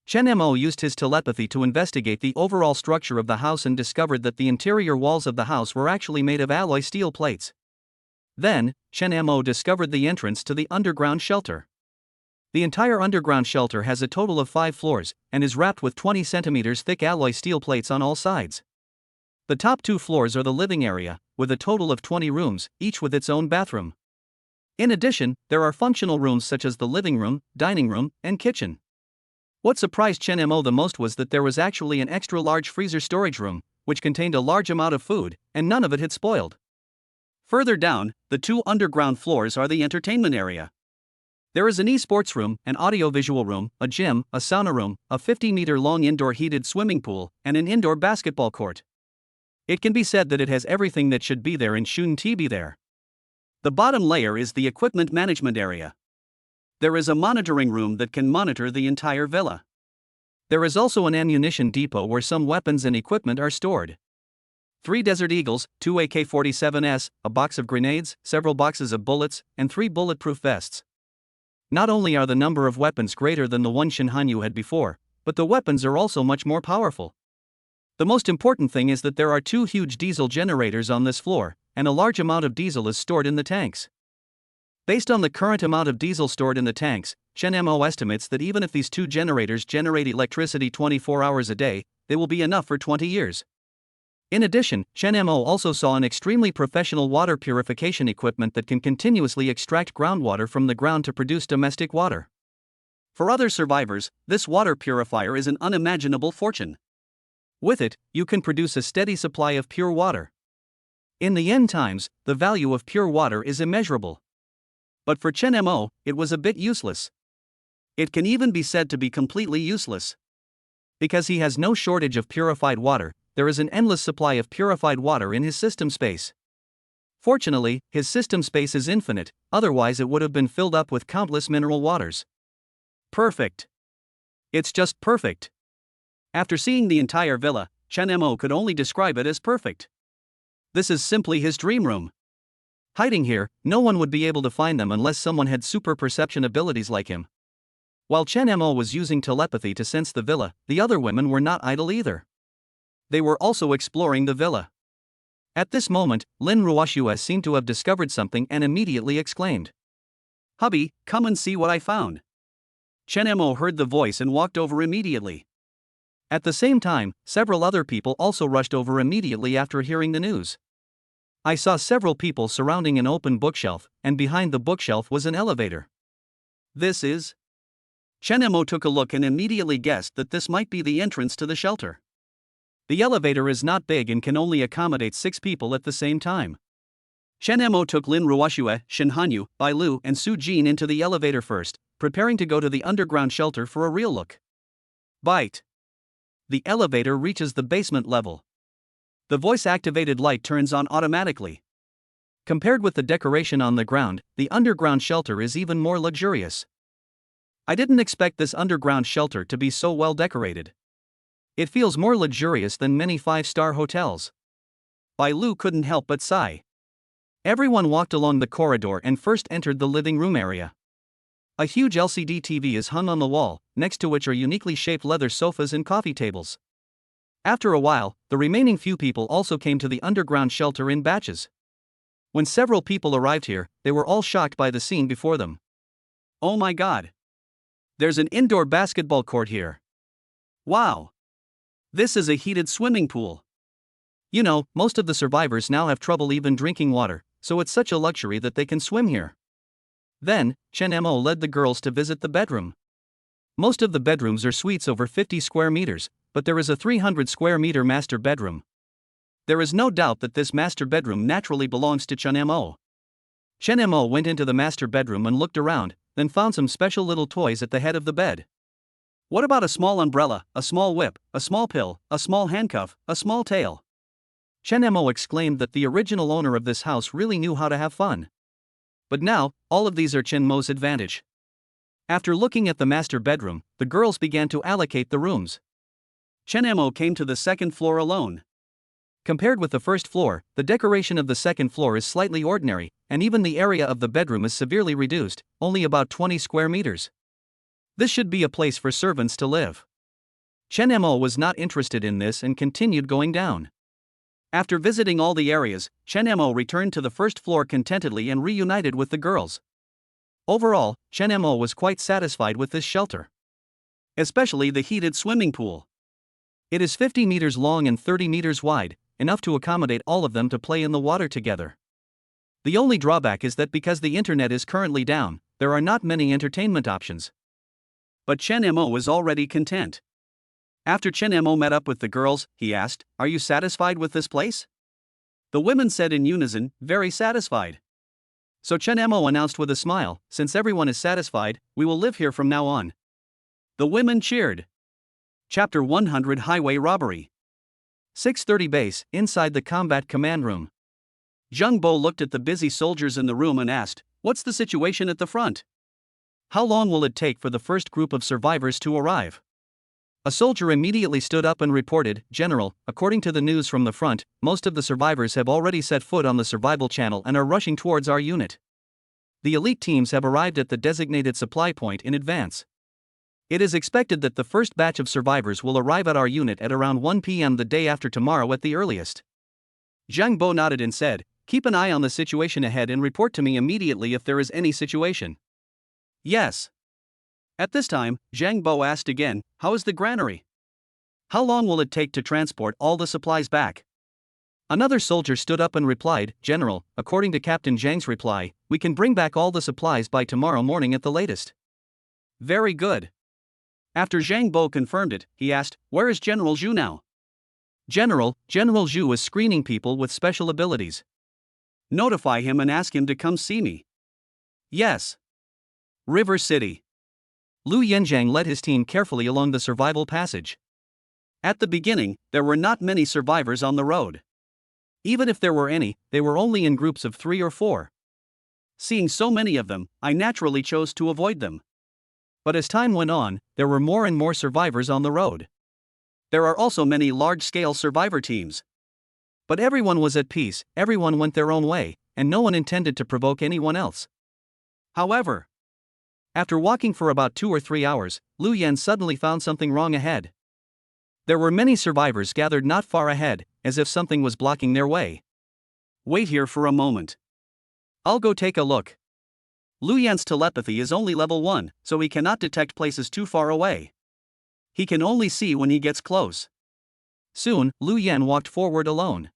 Chen Mo used his telepathy to investigate the overall structure of the house and discovered that the interior walls of the house were actually made of alloy steel plates. Then, Chen Mo discovered the entrance to the underground shelter. The entire underground shelter has a total of 5 floors, and is wrapped with 20 centimeters thick alloy steel plates on all sides. The top 2 floors are the living area, with a total of 20 rooms, each with its own bathroom. In addition, there are functional rooms such as the living room, dining room, and kitchen. What surprised Chen Mo the most was that there was actually an extra-large freezer storage room, which contained a large amount of food, and none of it had spoiled. Further down, the 2 underground floors are the entertainment area. There is an esports room, an audiovisual room, a gym, a sauna room, a 50-meter-long indoor heated swimming pool, and an indoor basketball court. It can be said that it has everything that should be there and shouldn't be there. The bottom layer is the equipment management area. There is a monitoring room that can monitor the entire villa. There is also an ammunition depot where some weapons and equipment are stored. 3 Desert Eagles, 2 AK-47s, a box of grenades, several boxes of bullets, and 3 bulletproof vests. Not only are the number of weapons greater than the one Shin Hanyu had before, but the weapons are also much more powerful. The most important thing is that there are 2 huge diesel generators on this floor, and a large amount of diesel is stored in the tanks. Based on the current amount of diesel stored in the tanks, Chen Mo estimates that even if these 2 generators generate electricity 24 hours a day, they will be enough for 20 years. In addition, Chen Mo also saw an extremely professional water purification equipment that can continuously extract groundwater from the ground to produce domestic water. For other survivors, this water purifier is an unimaginable fortune. With it, you can produce a steady supply of pure water. In the end times, the value of pure water is immeasurable. But for Chen Mo, it was a bit useless. It can even be said to be completely useless. Because he has no shortage of purified water, there is an endless supply of purified water in his system space. Fortunately, his system space is infinite, otherwise it would have been filled up with countless mineral waters. Perfect. It's just perfect. After seeing the entire villa, Chen Mo could only describe it as perfect. This is simply his dream room. Hiding here, no one would be able to find them unless someone had super perception abilities like him. While Chen Mo was using telepathy to sense the villa, the other women were not idle either. They were also exploring the villa. At this moment, Lin Ruoxue seemed to have discovered something and immediately exclaimed, "Hubby, come and see what I found." Chen Mo heard the voice and walked over immediately. At the same time, several other people also rushed over immediately after hearing the news. I saw several people surrounding an open bookshelf, and behind the bookshelf was an elevator. This is... Chen Mo took a look and immediately guessed that this might be the entrance to the shelter. The elevator is not big and can only accommodate 6 people at the same time. Chen Mo took Lin Ruoxue, Shin Hanyu, Bai Lu, and Su Jin into the elevator first, preparing to go to the underground shelter for a real look. Bite. The elevator reaches the basement level. The voice-activated light turns on automatically. Compared with the decoration on the ground, the underground shelter is even more luxurious. I didn't expect this underground shelter to be so well decorated. It feels more luxurious than many 5-star hotels. Bai Lu couldn't help but sigh. Everyone walked along the corridor and first entered the living room area. A huge LCD TV is hung on the wall, next to which are uniquely shaped leather sofas and coffee tables. After a while, the remaining few people also came to the underground shelter in batches. When several people arrived here, they were all shocked by the scene before them. Oh my god! There's an indoor basketball court here. Wow! This is a heated swimming pool. You know, most of the survivors now have trouble even drinking water, so it's such a luxury that they can swim here. Then, Chen Mo led the girls to visit the bedroom. Most of the bedrooms are suites over 50 square meters, but there is a 300 square meter master bedroom. There is no doubt that this master bedroom naturally belongs to Chen Mo. Chen Mo went into the master bedroom and looked around, then found some special little toys at the head of the bed. What about a small umbrella, a small whip, a small pill, a small handcuff, a small tail? Chen Mo exclaimed that the original owner of this house really knew how to have fun. But now, all of these are Chen Mo's advantage. After looking at the master bedroom, the girls began to allocate the rooms. Chen Mo came to the second floor alone. Compared with the first floor, the decoration of the second floor is slightly ordinary, and even the area of the bedroom is severely reduced, only about 20 square meters. This should be a place for servants to live. Chen Mo was not interested in this and continued going down. After visiting all the areas, Chen Mo returned to the first floor contentedly and reunited with the girls. Overall, Chen Mo was quite satisfied with this shelter. Especially the heated swimming pool. It is 50 meters long and 30 meters wide, enough to accommodate all of them to play in the water together. The only drawback is that because the internet is currently down, there are not many entertainment options. But Chen Mo was already content. After Chen Mo met up with the girls, he asked, "Are you satisfied with this place?" The women said in unison, "Very satisfied." So Chen Mo announced with a smile, "Since everyone is satisfied, we will live here from now on." The women cheered. Chapter 100 Highway Robbery. 630 Base, inside the combat command room. Zhang Bo looked at the busy soldiers in the room and asked, "What's the situation at the front? How long will it take for the first group of survivors to arrive?" A soldier immediately stood up and reported, "General, according to the news from the front, most of the survivors have already set foot on the survival channel and are rushing towards our unit. The elite teams have arrived at the designated supply point in advance. It is expected that the first batch of survivors will arrive at our unit at around 1 p.m. the day after tomorrow at the earliest." Zhang Bo nodded and said, "Keep an eye on the situation ahead and report to me immediately if there is any situation." "Yes." At this time, Zhang Bo asked again, "How is the granary? How long will it take to transport all the supplies back?" Another soldier stood up and replied, "General, according to Captain Zhang's reply, we can bring back all the supplies by tomorrow morning at the latest." "Very good." After Zhang Bo confirmed it, he asked, "Where is General Zhu now?" General Zhu is screening people with special abilities. Notify him and ask him to come see me." "Yes." River City. Lu Yanjiang led his team carefully along the survival passage. At the beginning, there were not many survivors on the road. Even if there were any, they were only in groups of 3 or 4. Seeing so many of them, I naturally chose to avoid them. But as time went on, there were more and more survivors on the road. There are also many large-scale survivor teams. But everyone was at peace, everyone went their own way, and no one intended to provoke anyone else. However, after walking for about 2 or 3 hours, Lu Yan suddenly found something wrong ahead. There were many survivors gathered not far ahead, as if something was blocking their way. "Wait here for a moment. I'll go take a look." Lu Yan's telepathy is only level 1, so he cannot detect places too far away. He can only see when he gets close. Soon, Lu Yan walked forward alone.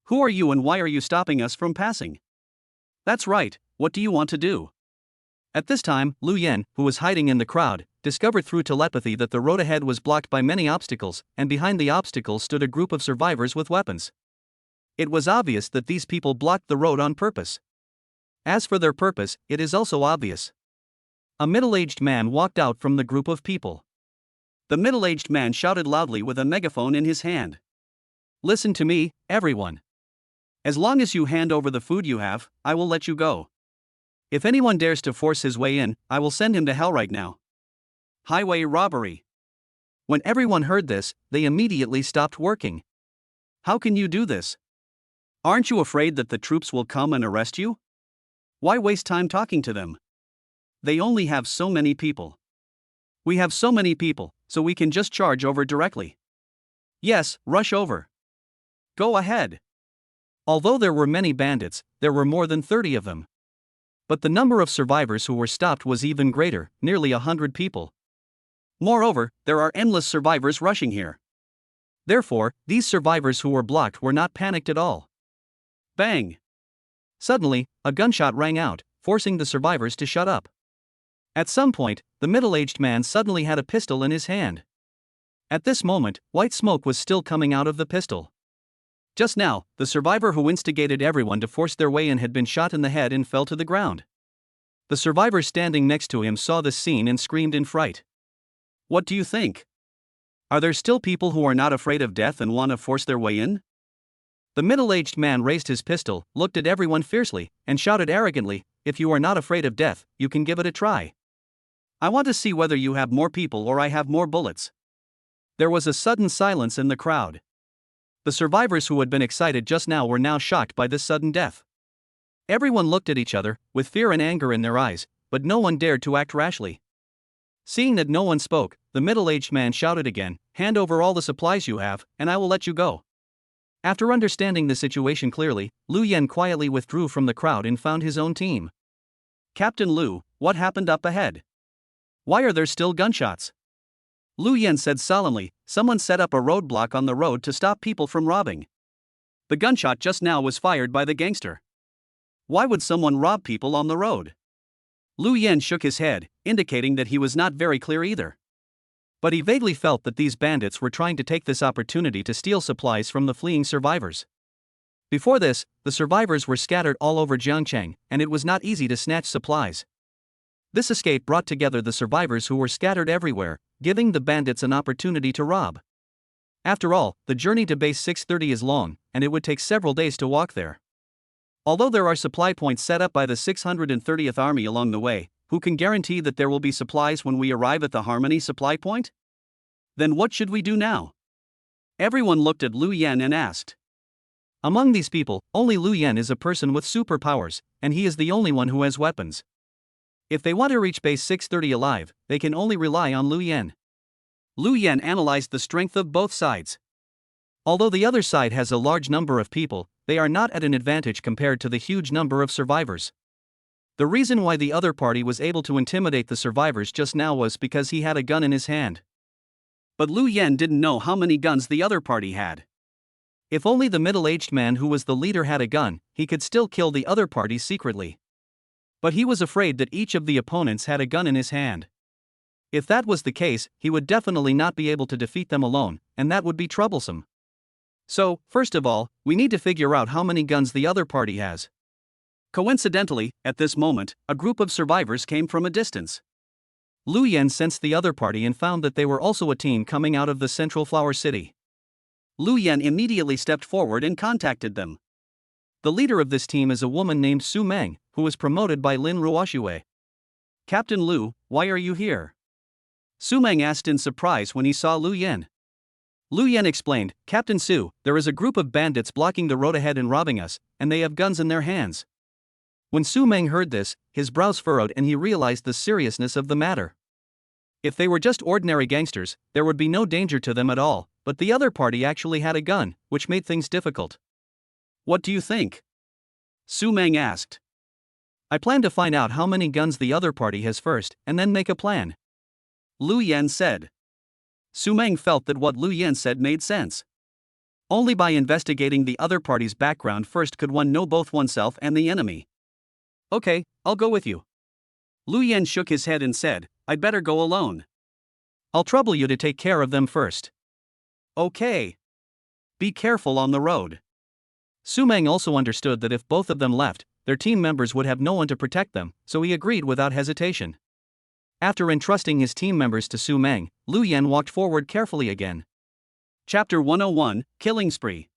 "Who are you and why are you stopping us from passing?" "That's right, what do you want to do?" At this time, Lu Yan, who was hiding in the crowd, discovered through telepathy that the road ahead was blocked by many obstacles, and behind the obstacles stood a group of survivors with weapons. It was obvious that these people blocked the road on purpose. As for their purpose, it is also obvious. A middle-aged man walked out from the group of people. The middle-aged man shouted loudly with a megaphone in his hand. "Listen to me, everyone. As long as you hand over the food you have, I will let you go. If anyone dares to force his way in, I will send him to hell right now." Highway robbery. When everyone heard this, they immediately stopped working. "How can you do this? Aren't you afraid that the troops will come and arrest you? Why waste time talking to them? They only have so many people." "We have so many people, so we can just charge over directly." "Yes, rush over. Go ahead." Although there were many bandits, there were more than 30 of them. But the number of survivors who were stopped was even greater, nearly 100 people. Moreover, there are endless survivors rushing here. Therefore, these survivors who were blocked were not panicked at all. Bang! Suddenly, a gunshot rang out, forcing the survivors to shut up. At some point, the middle-aged man suddenly had a pistol in his hand. At this moment, white smoke was still coming out of the pistol. Just now, the survivor who instigated everyone to force their way in had been shot in the head and fell to the ground. The survivor standing next to him saw this scene and screamed in fright. "What do you think? Are there still people who are not afraid of death and want to force their way in?" The middle-aged man raised his pistol, looked at everyone fiercely, and shouted arrogantly, "If you are not afraid of death, you can give it a try. I want to see whether you have more people or I have more bullets." There was a sudden silence in the crowd. The survivors who had been excited just now were now shocked by this sudden death. Everyone looked at each other, with fear and anger in their eyes, but no one dared to act rashly. Seeing that no one spoke, the middle-aged man shouted again, "Hand over all the supplies you have, and I will let you go." After understanding the situation clearly, Lu Yan quietly withdrew from the crowd and found his own team. "Captain Lu, what happened up ahead? Why are there still gunshots?" Lu Yan said solemnly, "Someone set up a roadblock on the road to stop people from robbing. The gunshot just now was fired by the gangster. Why would someone rob people on the road?" Lu Yan shook his head, indicating that he was not very clear either. But he vaguely felt that these bandits were trying to take this opportunity to steal supplies from the fleeing survivors. Before this, the survivors were scattered all over Jiangcheng, and it was not easy to snatch supplies. This escape brought together the survivors who were scattered everywhere, giving the bandits an opportunity to rob. After all, the journey to base 630 is long, and it would take several days to walk there. Although there are supply points set up by the 630th Army along the way, who can guarantee that there will be supplies when we arrive at the Harmony supply point? Then what should we do now? Everyone looked at Lu Yan and asked. Among these people, only Lu Yan is a person with superpowers, and he is the only one who has weapons. If they want to reach base 630 alive, they can only rely on Lu Yan. Lu Yan analyzed the strength of both sides. Although the other side has a large number of people, they are not at an advantage compared to the huge number of survivors. The reason why the other party was able to intimidate the survivors just now was because he had a gun in his hand. But Lu Yan didn't know how many guns the other party had. If only the middle-aged man who was the leader had a gun, he could still kill the other party secretly. But he was afraid that each of the opponents had a gun in his hand. If that was the case, he would definitely not be able to defeat them alone, and that would be troublesome. So, first of all, we need to figure out how many guns the other party has. Coincidentally, at this moment, a group of survivors came from a distance. Lu Yan sensed the other party and found that they were also a team coming out of the Central Flower City. Lu Yan immediately stepped forward and contacted them. The leader of this team is a woman named Su Meng, who was promoted by Lin Ruoxue. Captain Lu, why are you here? Su Meng asked in surprise when he saw Lu Yan. Lu Yan explained, Captain Su, there is a group of bandits blocking the road ahead and robbing us, and they have guns in their hands. When Su Meng heard this, his brows furrowed and he realized the seriousness of the matter. If they were just ordinary gangsters, there would be no danger to them at all, but the other party actually had a gun, which made things difficult. What do you think? Su Meng asked. I plan to find out how many guns the other party has first, and then make a plan. Lu Yan said. Su Meng felt that what Lu Yan said made sense. Only by investigating the other party's background first could one know both oneself and the enemy. Okay, I'll go with you. Lu Yan shook his head and said, I'd better go alone. I'll trouble you to take care of them first. Okay. Be careful on the road. Su Meng also understood that if both of them left, their team members would have no one to protect them, so he agreed without hesitation. After entrusting his team members to Su Meng, Lu Yan walked forward carefully again. Chapter 101, Killing Spree.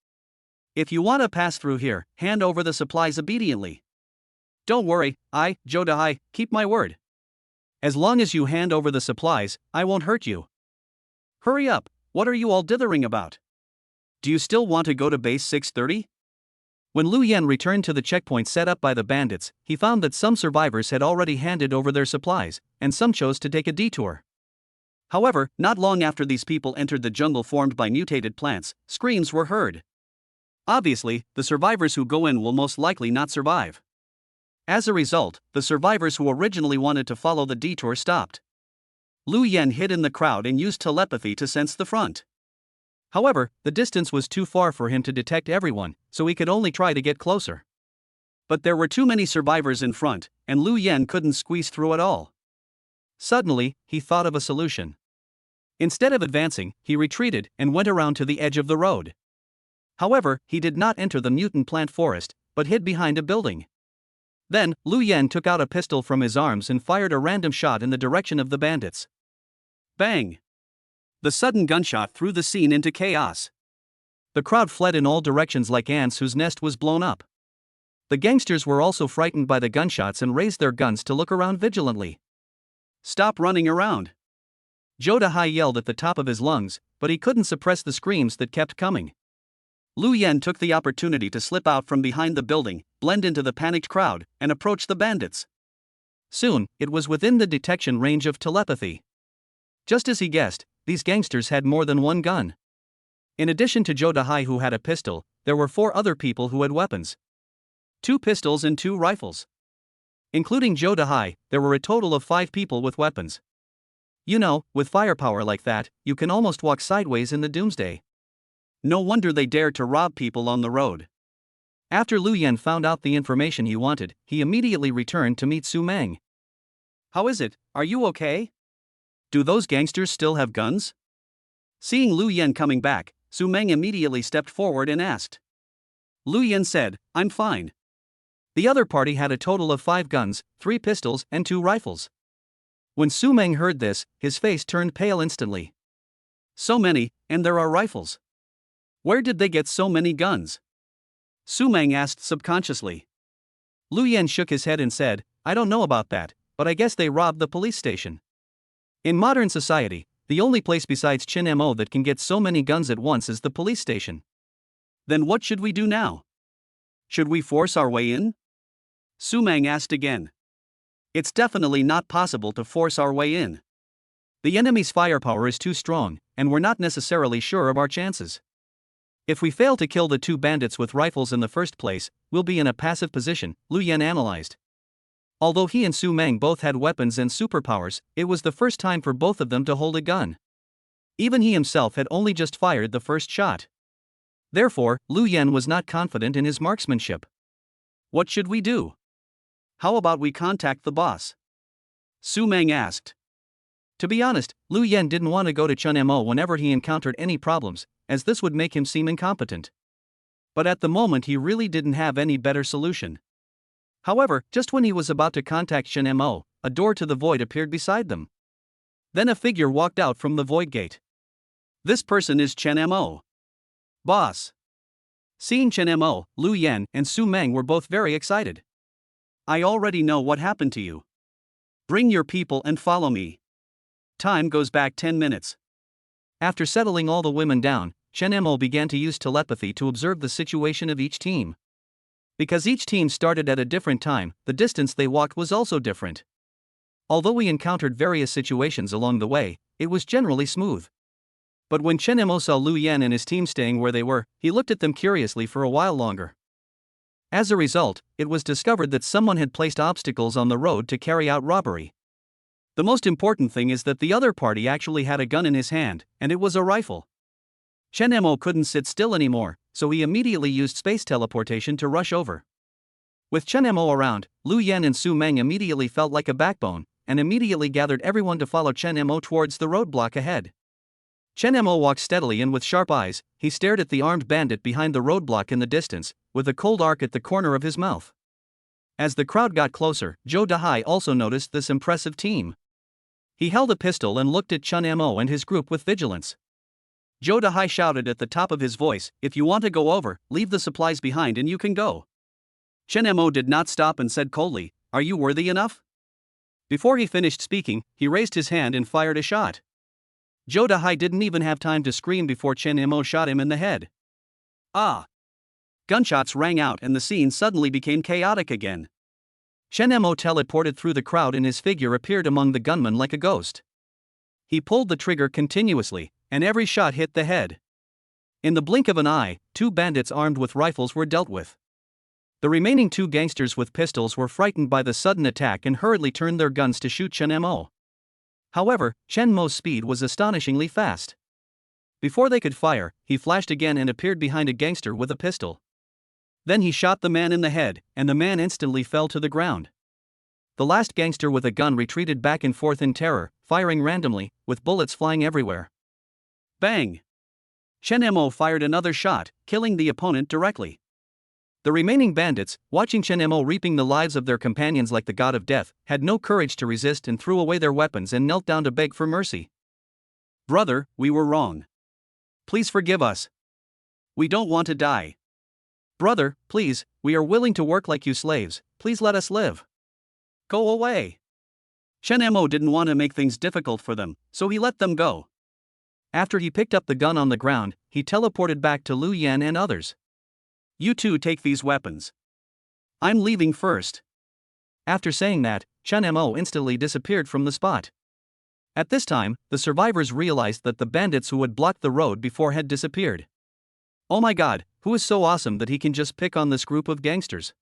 If you want to pass through here, hand over the supplies obediently. Don't worry, I, Zhou Dahai, keep my word. As long as you hand over the supplies, I won't hurt you. Hurry up, what are you all dithering about? Do you still want to go to base 630? When Lu Yan returned to the checkpoint set up by the bandits, he found that some survivors had already handed over their supplies, and some chose to take a detour. However, not long after these people entered the jungle formed by mutated plants, screams were heard. Obviously, the survivors who go in will most likely not survive. As a result, the survivors who originally wanted to follow the detour stopped. Lu Yan hid in the crowd and used telepathy to sense the front. However, the distance was too far for him to detect everyone, so he could only try to get closer. But there were too many survivors in front, and Lu Yan couldn't squeeze through at all. Suddenly, he thought of a solution. Instead of advancing, he retreated and went around to the edge of the road. However, he did not enter the mutant plant forest, but hid behind a building. Then, Lu Yan took out a pistol from his arms and fired a random shot in the direction of the bandits. Bang! The sudden gunshot threw the scene into chaos. The crowd fled in all directions like ants whose nest was blown up. The gangsters were also frightened by the gunshots and raised their guns to look around vigilantly. Stop running around! Zhou Dahai yelled at the top of his lungs, but he couldn't suppress the screams that kept coming. Lu Yan took the opportunity to slip out from behind the building, blend into the panicked crowd, and approach the bandits. Soon, it was within the detection range of telepathy. Just as he guessed, these gangsters had more than one gun. In addition to Zhou Dahai who had a pistol, there were 4 other people who had weapons. 2 pistols and 2 rifles. Including Zhou Dahai, there were a total of 5 people with weapons. You know, with firepower like that, you can almost walk sideways in the doomsday. No wonder they dared to rob people on the road. After Lu Yan found out the information he wanted, he immediately returned to meet Su Meng. How is it, are you okay? Do those gangsters still have guns? Seeing Lu Yan coming back, Su Meng immediately stepped forward and asked. Lu Yan said, I'm fine. The other party had a total of 5 guns, 3 pistols, and 2 rifles. When Su Meng heard this, his face turned pale instantly. So many, and there are rifles. Where did they get so many guns? Su Meng asked subconsciously. Lu Yan shook his head and said, I don't know about that, but I guess they robbed the police station. In modern society, the only place besides Chin Mo that can get so many guns at once is the police station. Then what should we do now? Should we force our way in? Su Meng asked again. It's definitely not possible to force our way in. The enemy's firepower is too strong, and we're not necessarily sure of our chances. If we fail to kill the two bandits with rifles in the first place, we'll be in a passive position, Lu Yan analyzed. Although he and Su Meng both had weapons and superpowers, it was the first time for both of them to hold a gun. Even he himself had only just fired the first shot. Therefore, Lu Yan was not confident in his marksmanship. What should we do? How about we contact the boss? Su Meng asked. To be honest, Lu Yan didn't want to go to Chun Mo whenever he encountered any problems, as this would make him seem incompetent. But at the moment he really didn't have any better solution. However, just when he was about to contact Chun Mo, a door to the void appeared beside them. Then a figure walked out from the void gate. This person is Chun Mo. Boss. Seeing Chun Mo, Lu Yan and Su Meng were both very excited. I already know what happened to you. Bring your people and follow me. Time goes back 10 minutes. After settling all the women down, Chun Mo began to use telepathy to observe the situation of each team. Because each team started at a different time, the distance they walked was also different. Although we encountered various situations along the way, it was generally smooth. But when Chun Mo saw Lu Yan and his team staying where they were, he looked at them curiously for a while longer. As a result, it was discovered that someone had placed obstacles on the road to carry out robbery. The most important thing is that the other party actually had a gun in his hand, and it was a rifle. Chun Mo couldn't sit still anymore, so he immediately used space teleportation to rush over. With Chun Mo around, Lu Yan and Su Meng immediately felt like a backbone, and immediately gathered everyone to follow Chun Mo towards the roadblock ahead. Chun Mo walked steadily and with sharp eyes, he stared at the armed bandit behind the roadblock in the distance, with a cold arc at the corner of his mouth. As the crowd got closer, Zhou Dahai also noticed this impressive team. He held a pistol and looked at Chun Mo and his group with vigilance. Zhou Dahai shouted at the top of his voice, if you want to go over, leave the supplies behind and you can go. Chun Mo did not stop and said coldly, are you worthy enough? Before he finished speaking, he raised his hand and fired a shot. Zhou Dahai didn't even have time to scream before Chun Mo shot him in the head. Ah! Gunshots rang out and the scene suddenly became chaotic again. Chun Mo teleported through the crowd and his figure appeared among the gunmen like a ghost. He pulled the trigger continuously, and every shot hit the head. In the blink of an eye, two bandits armed with rifles were dealt with. The remaining two gangsters with pistols were frightened by the sudden attack and hurriedly turned their guns to shoot Chun Mo. However, Chun Mo's speed was astonishingly fast. Before they could fire, he flashed again and appeared behind a gangster with a pistol. Then he shot the man in the head, and the man instantly fell to the ground. The last gangster with a gun retreated back and forth in terror, firing randomly, with bullets flying everywhere. Bang! Chun Mo fired another shot, killing the opponent directly. The remaining bandits, watching Chun Mo reaping the lives of their companions like the god of death, had no courage to resist and threw away their weapons and knelt down to beg for mercy. Brother, we were wrong. Please forgive us. We don't want to die. Brother, please, we are willing to work like you slaves, please let us live. Go away. Chun Mo didn't want to make things difficult for them, so he let them go. After he picked up the gun on the ground, he teleported back to Lu Yan and others. You two take these weapons. I'm leaving first. After saying that, Chun Mo instantly disappeared from the spot. At this time, the survivors realized that the bandits who had blocked the road before had disappeared. Oh my god, who is so awesome that he can just pick on this group of gangsters?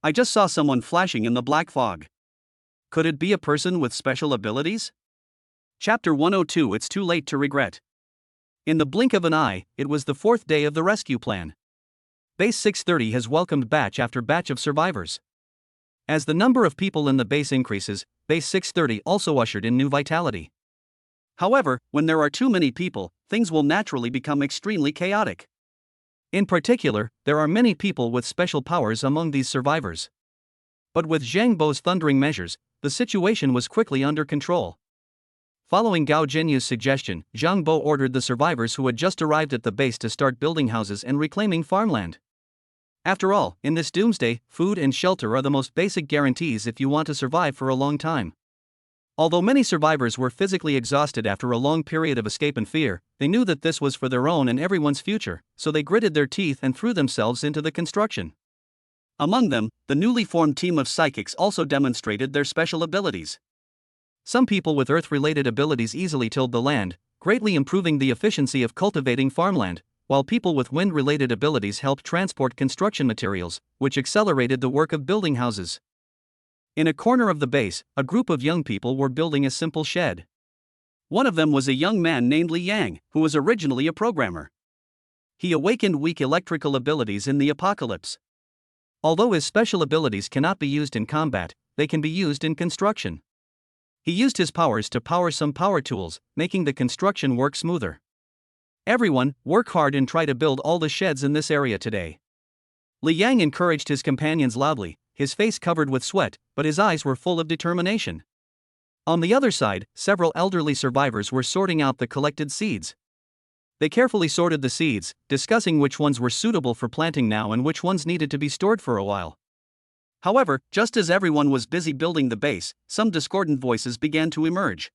I just saw someone flashing in the black fog. Could it be a person with special abilities? Chapter 102 It's too late to regret. In the blink of an eye, it was the fourth day of the rescue plan. Base 630 has welcomed batch after batch of survivors. As the number of people in the base increases, Base 630 also ushered in new vitality. However, when there are too many people, things will naturally become extremely chaotic. In particular, there are many people with special powers among these survivors. But with Zhang Bo's thundering measures, the situation was quickly under control. Following Gao Jianyu's suggestion, Zhang Bo ordered the survivors who had just arrived at the base to start building houses and reclaiming farmland. After all, in this doomsday, food and shelter are the most basic guarantees if you want to survive for a long time. Although many survivors were physically exhausted after a long period of escape and fear, they knew that this was for their own and everyone's future, so they gritted their teeth and threw themselves into the construction. Among them, the newly formed team of psychics also demonstrated their special abilities. Some people with earth-related abilities easily tilled the land, greatly improving the efficiency of cultivating farmland, while people with wind-related abilities helped transport construction materials, which accelerated the work of building houses. In a corner of the base, a group of young people were building a simple shed. One of them was a young man named Li Yang, who was originally a programmer. He awakened weak electrical abilities in the apocalypse. Although his special abilities cannot be used in combat, they can be used in construction. He used his powers to power some power tools, making the construction work smoother. Everyone, work hard and try to build all the sheds in this area today. Li Yang encouraged his companions loudly, his face covered with sweat, but his eyes were full of determination. On the other side, several elderly survivors were sorting out the collected seeds. They carefully sorted the seeds, discussing which ones were suitable for planting now and which ones needed to be stored for a while. However, just as everyone was busy building the base, some discordant voices began to emerge.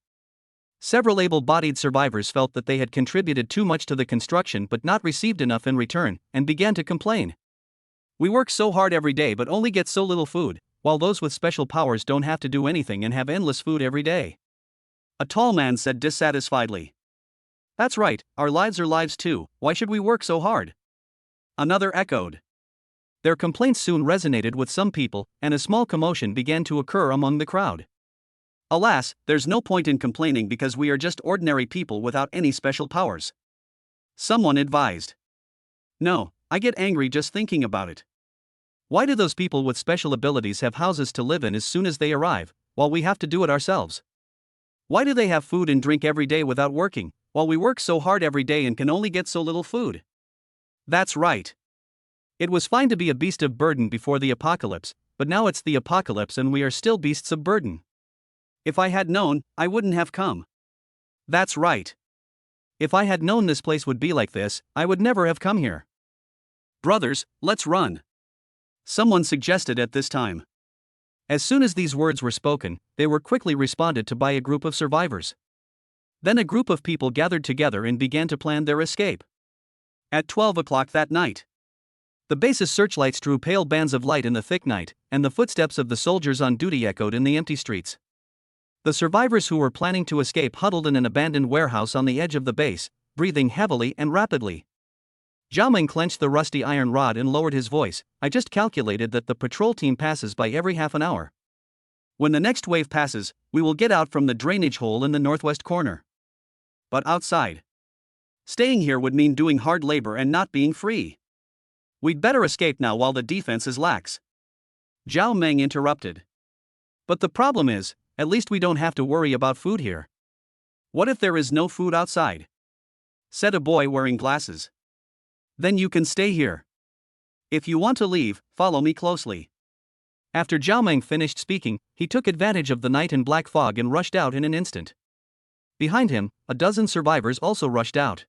Several able-bodied survivors felt that they had contributed too much to the construction but not received enough in return, and began to complain. "We work so hard every day but only get so little food, while those with special powers don't have to do anything and have endless food every day." A tall man said dissatisfiedly. "That's right, our lives are lives too, why should we work so hard?" Another echoed. Their complaints soon resonated with some people, and a small commotion began to occur among the crowd. "Alas, there's no point in complaining because we are just ordinary people without any special powers," someone advised. "No, I get angry just thinking about it. Why do those people with special abilities have houses to live in as soon as they arrive, while we have to do it ourselves? Why do they have food and drink every day without working, while we work so hard every day and can only get so little food?" That's right. It was fine to be a beast of burden before the apocalypse, but now it's the apocalypse and we are still beasts of burden. If I had known, I wouldn't have come. That's right. If I had known this place would be like this, I would never have come here. Brothers, let's run, someone suggested at this time. As soon as these words were spoken, they were quickly responded to by a group of survivors. Then a group of people gathered together and began to plan their escape. At 12 o'clock that night, the base's searchlights drew pale bands of light in the thick night, and the footsteps of the soldiers on duty echoed in the empty streets. The survivors who were planning to escape huddled in an abandoned warehouse on the edge of the base, breathing heavily and rapidly. Zhao Meng clenched the rusty iron rod and lowered his voice. "I just calculated that the patrol team passes by every half an hour. When the next wave passes, we will get out from the drainage hole in the northwest corner. But outside, staying here would mean doing hard labor and not being free. We'd better escape now while the defense is lax." Zhao Meng interrupted. "But the problem is, at least we don't have to worry about food here." "What if there is no food outside?" said a boy wearing glasses. "Then you can stay here. If you want to leave, follow me closely." After Zhao Meng finished speaking, he took advantage of the night and black fog and rushed out in an instant. Behind him, a dozen survivors also rushed out.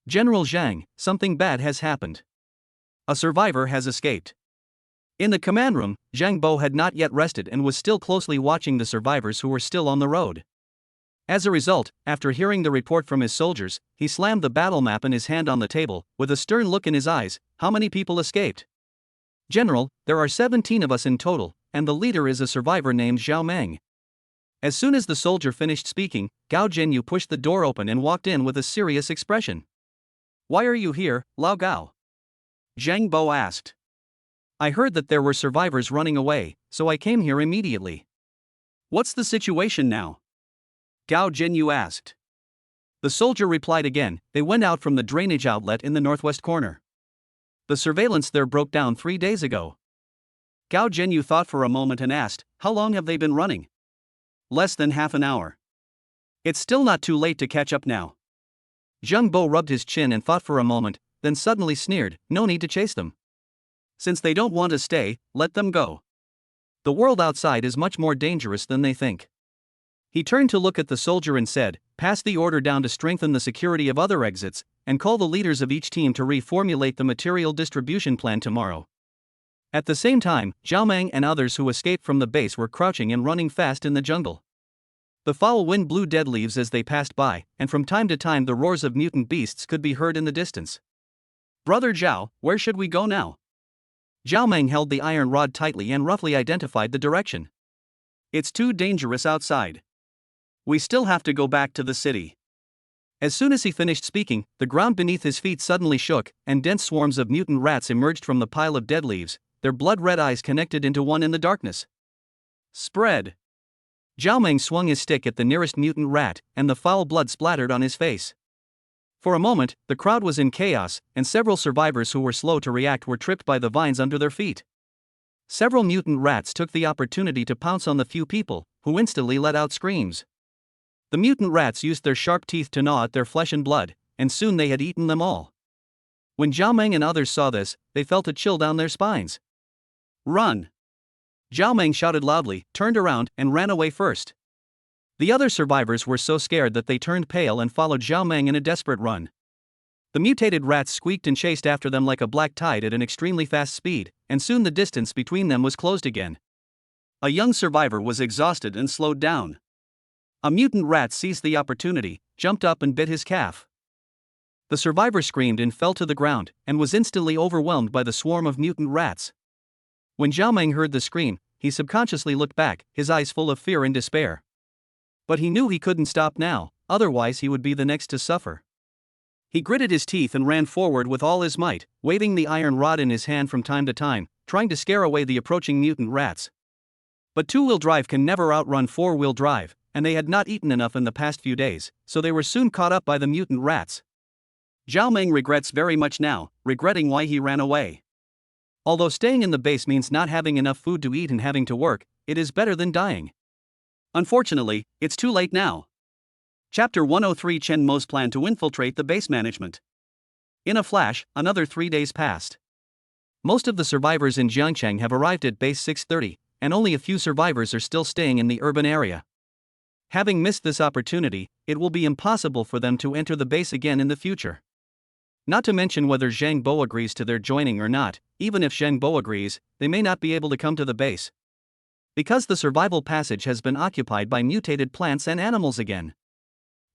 "General Zhang, something bad has happened. A survivor has escaped." In the command room, Zhang Bo had not yet rested and was still closely watching the survivors who were still on the road. As a result, after hearing the report from his soldiers, he slammed the battle map in his hand on the table, with a stern look in his eyes. "How many people escaped?" "General, there are 17 of us in total, and the leader is a survivor named Zhao Meng." As soon as the soldier finished speaking, Gao Zhenyu pushed the door open and walked in with a serious expression. "Why are you here, Lao Gao?" Zhang Bo asked. "I heard that there were survivors running away, so I came here immediately." "What's the situation now?" Gao Zhenyu asked. The soldier replied again. "They went out from the drainage outlet in the northwest corner. The surveillance there broke down 3 days ago." Gao Zhenyu thought for a moment and asked, "How long have they been running?" "Less than half an hour. It's still not too late to catch up now." Zhang Bo rubbed his chin and thought for a moment, then suddenly sneered, "No need to chase them. Since they don't want to stay, let them go. The world outside is much more dangerous than they think." He turned to look at the soldier and said, "Pass the order down to strengthen the security of other exits, and call the leaders of each team to reformulate the material distribution plan tomorrow. At the same time, Zhao Meng and others who escaped from the base were crouching and running fast in the jungle. The foul wind blew dead leaves as they passed by, and from time to time the roars of mutant beasts could be heard in the distance. "Brother Zhao, where should we go now?" Zhao Meng held the iron rod tightly and roughly identified the direction. "It's too dangerous outside. We still have to go back to the city." As soon as he finished speaking, the ground beneath his feet suddenly shook, and dense swarms of mutant rats emerged from the pile of dead leaves, their blood-red eyes connected into one in the darkness. "Spread!" Zhao Meng swung his stick at the nearest mutant rat, and the foul blood splattered on his face. For a moment, the crowd was in chaos, and several survivors who were slow to react were tripped by the vines under their feet. Several mutant rats took the opportunity to pounce on the few people, who instantly let out screams. The mutant rats used their sharp teeth to gnaw at their flesh and blood, and soon they had eaten them all. When Zhao Meng and others saw this, they felt a chill down their spines. "Run!" Zhao Meng shouted loudly, turned around, and ran away first. The other survivors were so scared that they turned pale and followed Zhao Meng in a desperate run. The mutated rats squeaked and chased after them like a black tide at an extremely fast speed, and soon the distance between them was closed again. A young survivor was exhausted and slowed down. A mutant rat seized the opportunity, jumped up and bit his calf. The survivor screamed and fell to the ground, and was instantly overwhelmed by the swarm of mutant rats. When Zhao Meng heard the scream, he subconsciously looked back, his eyes full of fear and despair. But he knew he couldn't stop now, otherwise he would be the next to suffer. He gritted his teeth and ran forward with all his might, waving the iron rod in his hand from time to time, trying to scare away the approaching mutant rats. But two-wheel drive can never outrun four-wheel drive, and they had not eaten enough in the past few days, so they were soon caught up by the mutant rats. Zhao Meng regrets very much now, regretting why he ran away. Although staying in the base means not having enough food to eat and having to work, it is better than dying. Unfortunately, it's too late now. Chapter 103: Chen Mo's plan to infiltrate the base management. In a flash, another 3 days passed. Most of the survivors in Jiangcheng have arrived at base 630, and only a few survivors are still staying in the urban area. Having missed this opportunity, it will be impossible for them to enter the base again in the future. Not to mention whether Zhang Bo agrees to their joining or not. Even if Zhang Bo agrees, they may not be able to come to the base, because the survival passage has been occupied by mutated plants and animals again.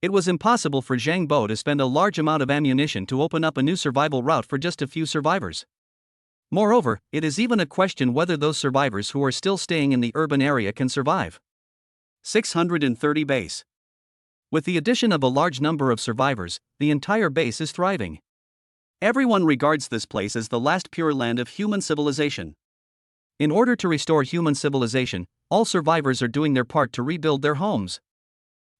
It was impossible for Zhang Bo to spend a large amount of ammunition to open up a new survival route for just a few survivors. Moreover, it is even a question whether those survivors who are still staying in the urban area can survive. 630 base. With the addition of a large number of survivors, the entire base is thriving. Everyone regards this place as the last pure land of human civilization. In order to restore human civilization, all survivors are doing their part to rebuild their homes.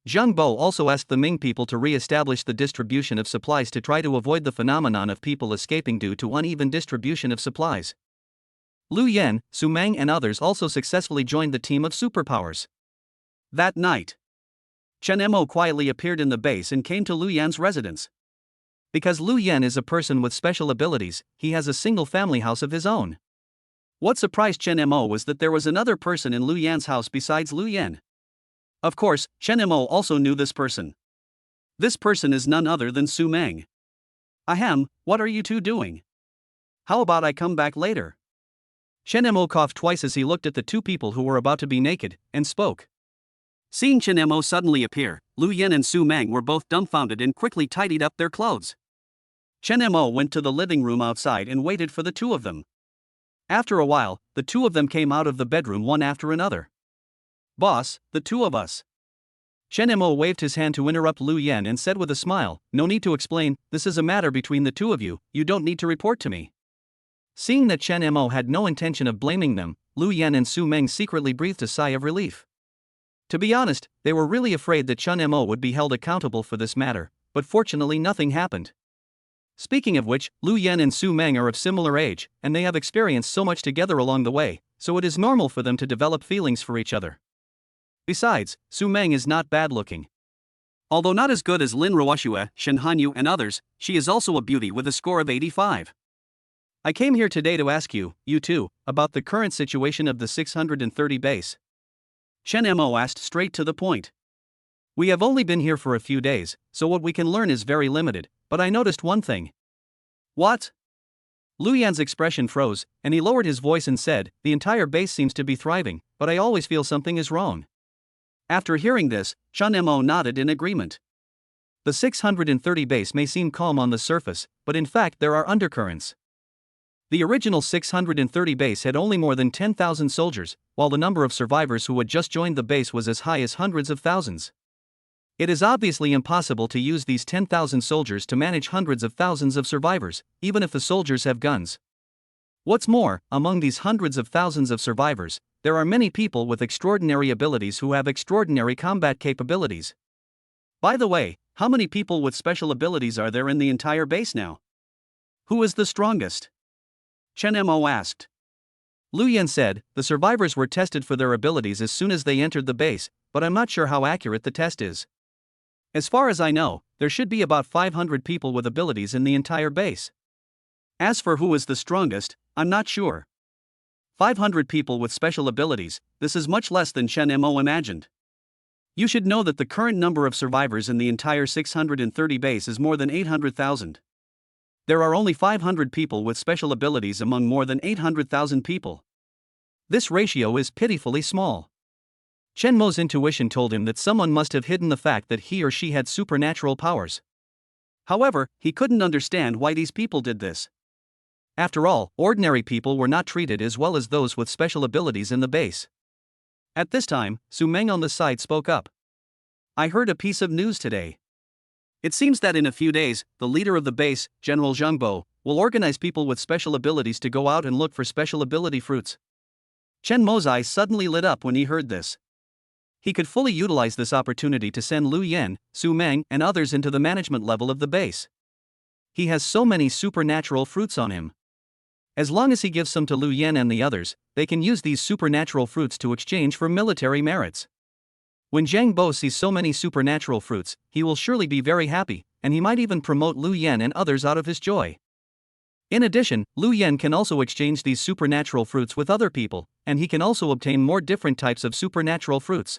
Zhang Bo also asked the Ming people to re-establish the distribution of supplies to try to avoid the phenomenon of people escaping due to uneven distribution of supplies. Lu Yan, Su Meng and others also successfully joined the team of superpowers. That night, Chen Mo quietly appeared in the base and came to Lu Yan's residence. Because Lu Yan is a person with special abilities, he has a single family house of his own. What surprised Chen Mo was that there was another person in Lu Yan's house besides Lu Yan. Of course, Chen Mo also knew this person. This person is none other than Su Meng. "Ahem, what are you two doing? How about I come back later?" Chen Mo coughed twice as he looked at the two people who were about to be naked, and spoke. Seeing Chen Mo suddenly appear, Lu Yan and Su Meng were both dumbfounded and quickly tidied up their clothes. Chen Mo went to the living room outside and waited for the two of them. After a while, the two of them came out of the bedroom one after another. "Boss, the two of us." Chen Mo waved his hand to interrupt Lu Yan and said with a smile, "No need to explain, this is a matter between the two of you, you don't need to report to me." Seeing that Chen Mo had no intention of blaming them, Lu Yan and Su Meng secretly breathed a sigh of relief. To be honest, they were really afraid that Chen Mo would be held accountable for this matter, but fortunately nothing happened. Speaking of which, Lu Yan and Su Meng are of similar age, and they have experienced so much together along the way, so it is normal for them to develop feelings for each other. Besides, Su Meng is not bad-looking. Although not as good as Lin Ruoxue, Shen Hanyu and others, she is also a beauty with a score of 85. I came here today to ask you, you two, about the current situation of the 630 base. Chen Mo asked straight to the point. We have only been here for a few days, so what we can learn is very limited, but I noticed one thing. What? Lu Yan's expression froze, and he lowered his voice and said, "The entire base seems to be thriving, but I always feel something is wrong." After hearing this, Chen Mo nodded in agreement. The 630 base may seem calm on the surface, but in fact there are undercurrents. The original 630 base had only more than 10,000 soldiers, while the number of survivors who had just joined the base was as high as hundreds of thousands. It is obviously impossible to use these 10,000 soldiers to manage hundreds of thousands of survivors, even if the soldiers have guns. What's more, among these hundreds of thousands of survivors, there are many people with extraordinary abilities who have extraordinary combat capabilities. By the way, how many people with special abilities are there in the entire base now? Who is the strongest? Chen Mo asked. Lu Yan said, "The survivors were tested for their abilities as soon as they entered the base, but I'm not sure how accurate the test is. As far as I know, there should be about 500 people with abilities in the entire base. As for who is the strongest, I'm not sure. 500 people with special abilities, this is much less than Chen Mo imagined. You should know that the current number of survivors in the entire 630 base is more than 800,000. There are only 500 people with special abilities among more than 800,000 people. This ratio is pitifully small." Chen Mo's intuition told him that someone must have hidden the fact that he or she had supernatural powers. However, he couldn't understand why these people did this. After all, ordinary people were not treated as well as those with special abilities in the base. At this time, Su Meng on the side spoke up. "I heard a piece of news today. It seems that in a few days, the leader of the base, General Zhang Bo, will organize people with special abilities to go out and look for special ability fruits." Chen Mo's eyes suddenly lit up when he heard this. He could fully utilize this opportunity to send Lu Yan, Su Meng, and others into the management level of the base. He has so many supernatural fruits on him. As long as he gives some to Lu Yan and the others, they can use these supernatural fruits to exchange for military merits. When Zhang Bo sees so many supernatural fruits, he will surely be very happy, and he might even promote Lu Yan and others out of his joy. In addition, Lu Yan can also exchange these supernatural fruits with other people, and he can also obtain more different types of supernatural fruits.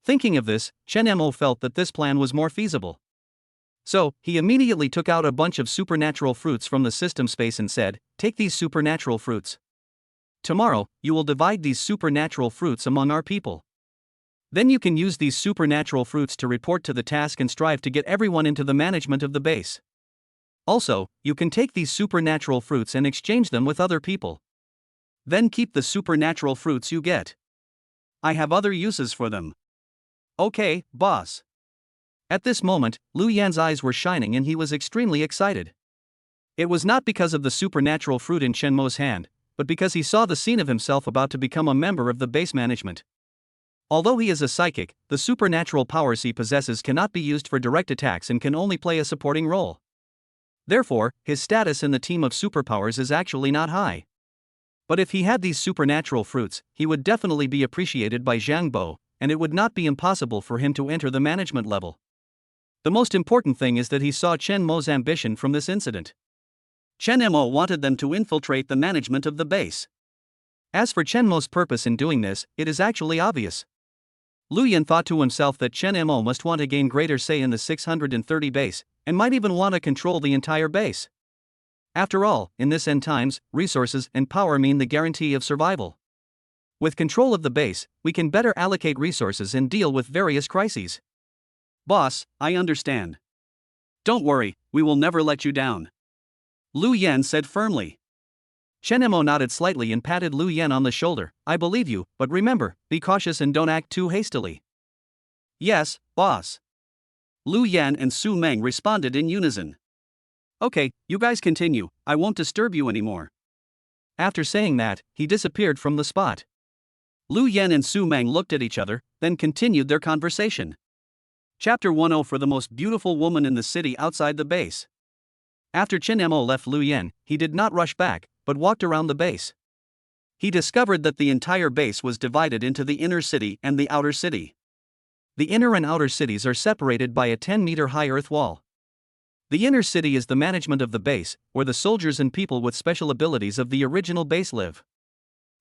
Thinking of this, Chen Mo felt that this plan was more feasible. So, he immediately took out a bunch of supernatural fruits from the system space and said, "Take these supernatural fruits. Tomorrow, you will divide these supernatural fruits among our people. Then you can use these supernatural fruits to report to the task and strive to get everyone into the management of the base. Also, you can take these supernatural fruits and exchange them with other people. Then keep the supernatural fruits you get. I have other uses for them." "Okay, boss." At this moment, Lu Yan's eyes were shining and he was extremely excited. It was not because of the supernatural fruit in Chen Mo's hand, but because he saw the scene of himself about to become a member of the base management. Although he is a psychic, the supernatural powers he possesses cannot be used for direct attacks and can only play a supporting role. Therefore, his status in the team of superpowers is actually not high. But if he had these supernatural fruits, he would definitely be appreciated by Zhang Bo, and it would not be impossible for him to enter the management level. The most important thing is that he saw Chen Mo's ambition from this incident. Chen Mo wanted them to infiltrate the management of the base. As for Chen Mo's purpose in doing this, it is actually obvious. Lu Yan thought to himself that Chen Mo must want to gain greater say in the 630 base, and might even want to control the entire base. After all, in this end times, resources and power mean the guarantee of survival. With control of the base, we can better allocate resources and deal with various crises. "Boss, I understand. Don't worry, we will never let you down," Lu Yan said firmly. Chen Mo nodded slightly and patted Lu Yan on the shoulder. "I believe you, but remember, be cautious and don't act too hastily." "Yes, boss." Lu Yan and Su Meng responded in unison. "Okay, you guys continue, I won't disturb you anymore." After saying that, he disappeared from the spot. Lu Yan and Su Meng looked at each other, then continued their conversation. Chapter 10 For the most beautiful woman in the city outside the base. After Chen Mo left Lu Yan, he did not rush back, but walked around the base. He discovered that the entire base was divided into the inner city and the outer city. The inner and outer cities are separated by a 10-meter-high earth wall. The inner city is the management of the base, where the soldiers and people with special abilities of the original base live.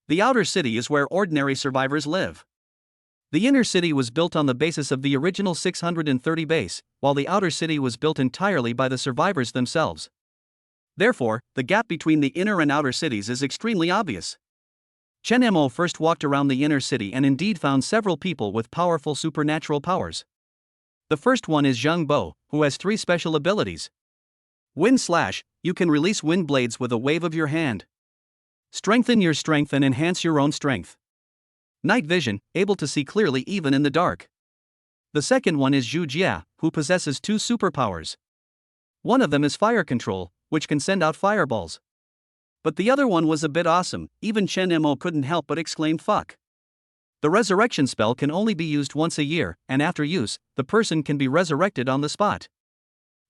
The outer city is where ordinary survivors live. The inner city was built on the basis of the original 630 base, while the outer city was built entirely by the survivors themselves. Therefore, the gap between the inner and outer cities is extremely obvious. Chen Mo first walked around the inner city and indeed found several people with powerful supernatural powers. The first one is Zhang Bo, who has 3 special abilities. Wind Slash, you can release wind blades with a wave of your hand. Strengthen your strength and enhance your own strength. Night Vision, able to see clearly even in the dark. The second one is Zhu Jia, who possesses 2 superpowers. One of them is Fire Control, which can send out fireballs. But the other one was a bit awesome, even Chen Mo couldn't help but exclaim fuck. The resurrection spell can only be used once a year, and after use, the person can be resurrected on the spot.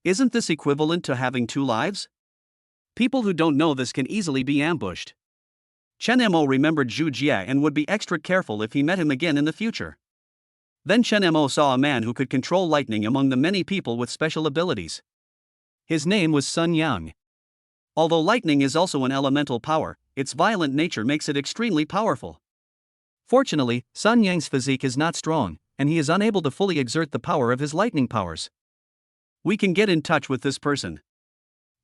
Isn't this equivalent to having 2 lives? People who don't know this can easily be ambushed. Chen Mo remembered Zhu Jia and would be extra careful if he met him again in the future. Then Chen Mo saw a man who could control lightning among the many people with special abilities. His name was Sun Yang. Although lightning is also an elemental power, its violent nature makes it extremely powerful. Fortunately, Sun Yang's physique is not strong, and he is unable to fully exert the power of his lightning powers. We can get in touch with this person.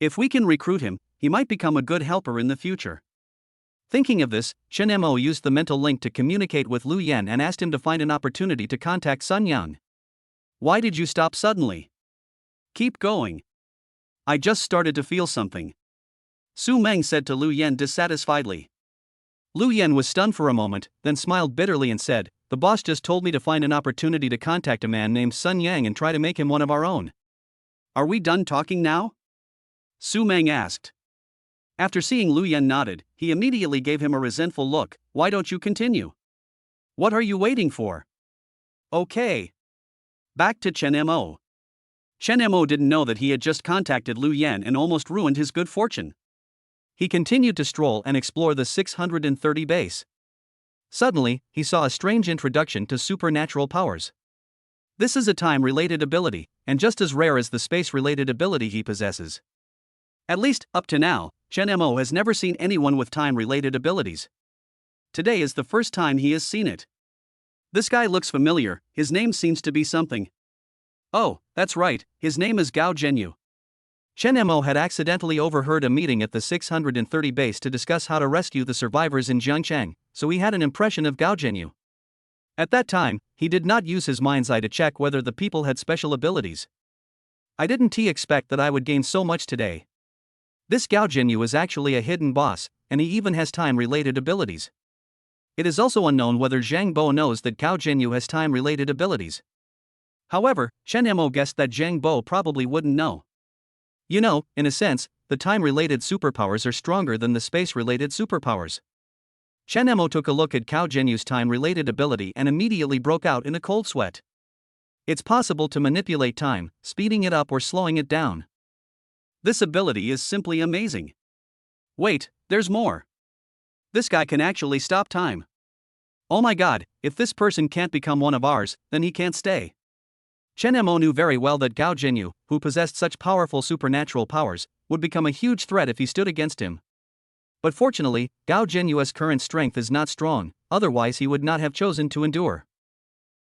If we can recruit him, he might become a good helper in the future. Thinking of this, Chen Mo used the mental link to communicate with Lu Yan and asked him to find an opportunity to contact Sun Yang. Why did you stop suddenly? Keep going. I just started to feel something. Su Meng said to Lu Yan dissatisfiedly. Lu Yan was stunned for a moment, then smiled bitterly and said, "The boss just told me to find an opportunity to contact a man named Sun Yang and try to make him one of our own." Are we done talking now? Su Meng asked. After seeing Lu Yan nodded, he immediately gave him a resentful look. Why don't you continue? What are you waiting for? Okay. Back to Chen Mo. Chen Mo didn't know that he had just contacted Lu Yan and almost ruined his good fortune. He continued to stroll and explore the 630 base. Suddenly, he saw a strange introduction to supernatural powers. This is a time-related ability, and just as rare as the space-related ability he possesses. At least, up to now, Chen Mo has never seen anyone with time-related abilities. Today is the first time he has seen it. This guy looks familiar, his name seems to be something. Oh, that's right, his name is Gao Zhenyu. Chen Mo had accidentally overheard a meeting at the 630 base to discuss how to rescue the survivors in Jiangcheng, so he had an impression of Gao Zhenyu. At that time, he did not use his mind's eye to check whether the people had special abilities. I didn't expect that I would gain so much today. This Gao Zhenyu is actually a hidden boss, and he even has time-related abilities. It is also unknown whether Zhang Bo knows that Gao Zhenyu has time-related abilities. However, Chen Mo guessed that Zhang Bo probably wouldn't know. You know, in a sense, the time-related superpowers are stronger than the space-related superpowers. Chen Mo took a look at Gao Zhenyu's time-related ability and immediately broke out in a cold sweat. It's possible to manipulate time, speeding it up or slowing it down. This ability is simply amazing. Wait, there's more. This guy can actually stop time. Oh my god, if this person can't become one of ours, then he can't stay. Chen Mo knew very well that Gao Zhenyu, who possessed such powerful supernatural powers, would become a huge threat if he stood against him. But fortunately, Gao Zhenyu's current strength is not strong, otherwise he would not have chosen to endure.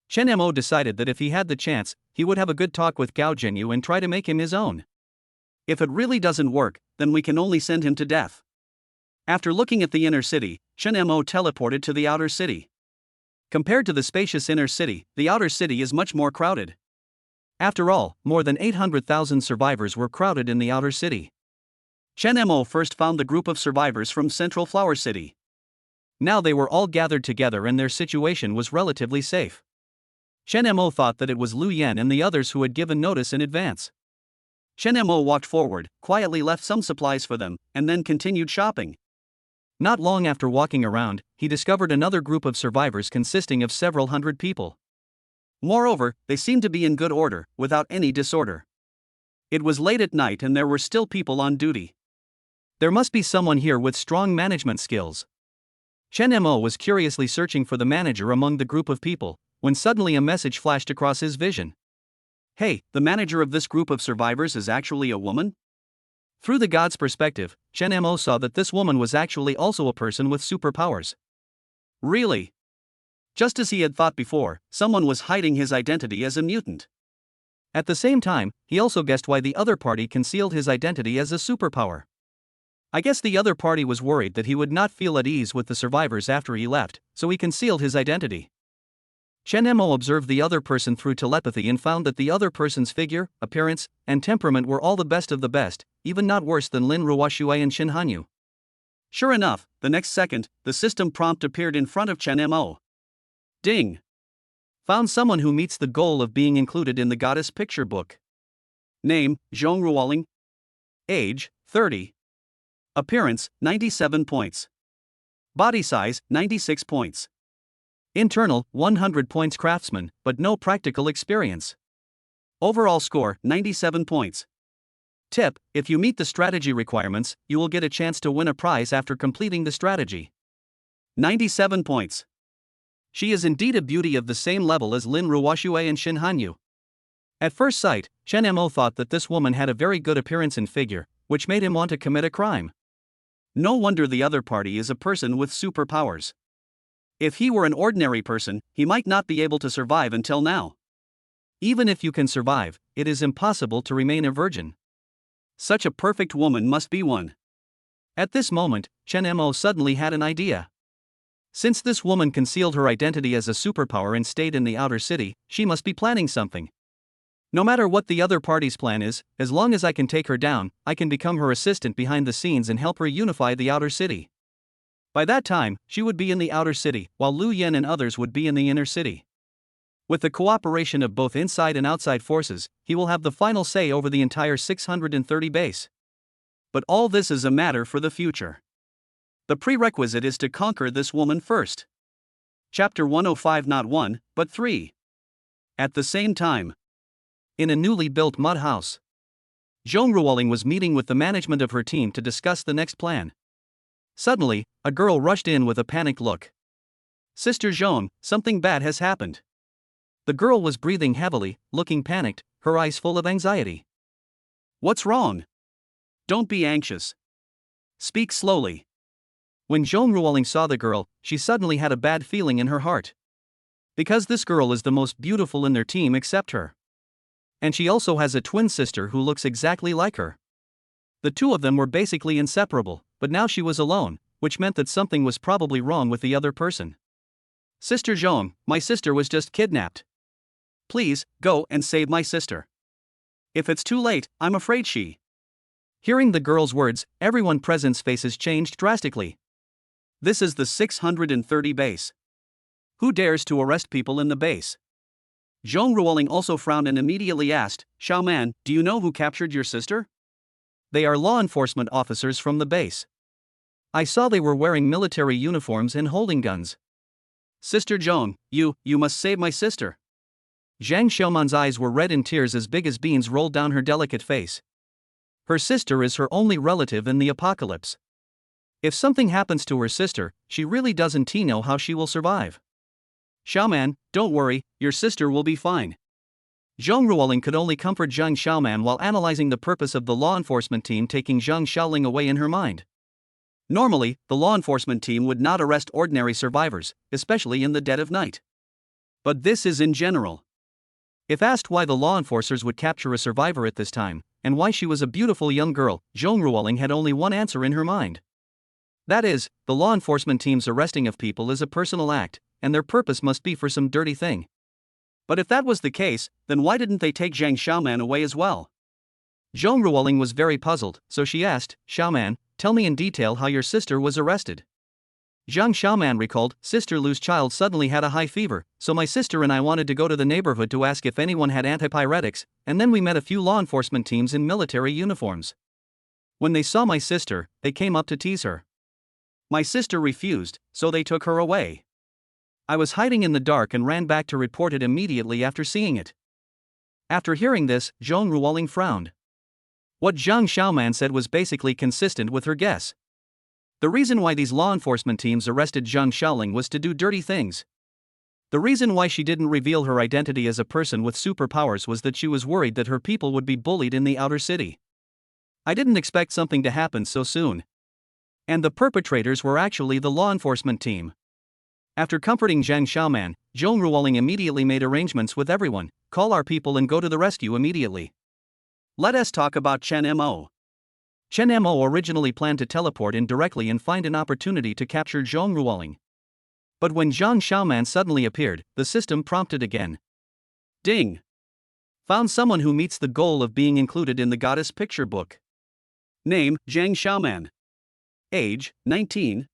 Chen Mo decided that if he had the chance, he would have a good talk with Gao Zhenyu and try to make him his own. If it really doesn't work, then we can only send him to death. After looking at the inner city, Chen Mo teleported to the outer city. Compared to the spacious inner city, the outer city is much more crowded. After all, more than 800,000 survivors were crowded in the outer city. Chen Mo first found the group of survivors from Central Flower City. Now they were all gathered together and their situation was relatively safe. Chen Mo thought that it was Lu Yan and the others who had given notice in advance. Chen Mo walked forward, quietly left some supplies for them, and then continued shopping. Not long after walking around, he discovered another group of survivors consisting of several hundred people. Moreover, they seemed to be in good order, without any disorder. It was late at night and there were still people on duty. There must be someone here with strong management skills. Chen Mo was curiously searching for the manager among the group of people, when suddenly a message flashed across his vision. Hey, the manager of this group of survivors is actually a woman? Through the god's perspective, Chen Mo saw that this woman was actually also a person with superpowers. Really? Just as he had thought before, someone was hiding his identity as a mutant. At the same time, he also guessed why the other party concealed his identity as a superpower. I guess the other party was worried that he would not feel at ease with the survivors after he left, so he concealed his identity. Chen Mo observed the other person through telepathy and found that the other person's figure, appearance, and temperament were all the best of the best, even not worse than Lin Ruoshui and Shin Hanyu. Sure enough, the next second, the system prompt appeared in front of Chen Mo. Ding! Found someone who meets the goal of being included in the goddess picture book. Name, Zhong Ruoling. Age, 30. Appearance, 97 points. Body size, 96 points. Internal, 100 points craftsman, but no practical experience. Overall score, 97 points. Tip: if you meet the strategy requirements, you will get a chance to win a prize after completing the strategy. 97 points. She is indeed a beauty of the same level as Lin Ruoshui and Shin Hanyu. At first sight, Chen Mo thought that this woman had a very good appearance and figure, which made him want to commit a crime. No wonder the other party is a person with superpowers. If he were an ordinary person, he might not be able to survive until now. Even if you can survive, it is impossible to remain a virgin. Such a perfect woman must be one. At this moment, Chen Mo suddenly had an idea. Since this woman concealed her identity as a superpower and stayed in the outer city, she must be planning something. No matter what the other party's plan is, as long as I can take her down, I can become her assistant behind the scenes and help her unify the outer city. By that time, she would be in the outer city, while Lu Yen and others would be in the inner city. With the cooperation of both inside and outside forces, he will have the final say over the entire 630 base. But all this is a matter for the future. The prerequisite is to conquer this woman first. Chapter 105, not 1, but 3. At the same time, in a newly built mud house, Zhong Ruoling was meeting with the management of her team to discuss the next plan. Suddenly, a girl rushed in with a panicked look. Sister Zhong, something bad has happened. The girl was breathing heavily, looking panicked, her eyes full of anxiety. What's wrong? Don't be anxious. Speak slowly. When Zhong Ruoling saw the girl, she suddenly had a bad feeling in her heart. Because this girl is the most beautiful in their team except her. And she also has a twin sister who looks exactly like her. The two of them were basically inseparable, but now she was alone, which meant that something was probably wrong with the other person. Sister Zhong, my sister was just kidnapped. Please, go and save my sister. If it's too late, I'm afraid she. Hearing the girl's words, everyone present's faces changed drastically. This is the 630 base. Who dares to arrest people in the base? Zhong Ruoling also frowned and immediately asked, Xiao Man, do you know who captured your sister? They are law enforcement officers from the base. I saw they were wearing military uniforms and holding guns. Sister Zhong, you must save my sister. Zhang Xiaoman's eyes were red and tears as big as beans rolled down her delicate face. Her sister is her only relative in the apocalypse. If something happens to her sister, she really doesn't know how she will survive. Xiaoman, don't worry, your sister will be fine. Zhong Ruoling could only comfort Zhang Xiaoman while analyzing the purpose of the law enforcement team taking Zhang Xiaoling away in her mind. Normally, the law enforcement team would not arrest ordinary survivors, especially in the dead of night. But this is in general. If asked why the law enforcers would capture a survivor at this time, and why she was a beautiful young girl, Zhong Ruoling had only one answer in her mind. That is, the law enforcement team's arresting of people is a personal act, and their purpose must be for some dirty thing. But if that was the case, then why didn't they take Zhang Xiaoman away as well? Zhong Ruoling was very puzzled, so she asked, Xiaoman, tell me in detail how your sister was arrested. Zhang Xiaoman recalled, Sister Lu's child suddenly had a high fever, so my sister and I wanted to go to the neighborhood to ask if anyone had antipyretics, and then we met a few law enforcement teams in military uniforms. When they saw my sister, they came up to tease her. My sister refused, so they took her away. I was hiding in the dark and ran back to report it immediately after seeing it. After hearing this, Zhong Ruoling frowned. What Zhang Xiaoman said was basically consistent with her guess. The reason why these law enforcement teams arrested Zhang Xiaoling was to do dirty things. The reason why she didn't reveal her identity as a person with superpowers was that she was worried that her people would be bullied in the outer city. I didn't expect something to happen so soon. And the perpetrators were actually the law enforcement team. After comforting Zhang Xiaoman, Zhong Ruoling immediately made arrangements with everyone, call our people and go to the rescue immediately. Let us talk about Chen Mo. Chen Mo originally planned to teleport in directly and find an opportunity to capture Zhong Ruoling. But when Zhang Xiaoman suddenly appeared, the system prompted again. Ding! Found someone who meets the goal of being included in the goddess picture book. Name, Zhang Xiaoman. Age, 19.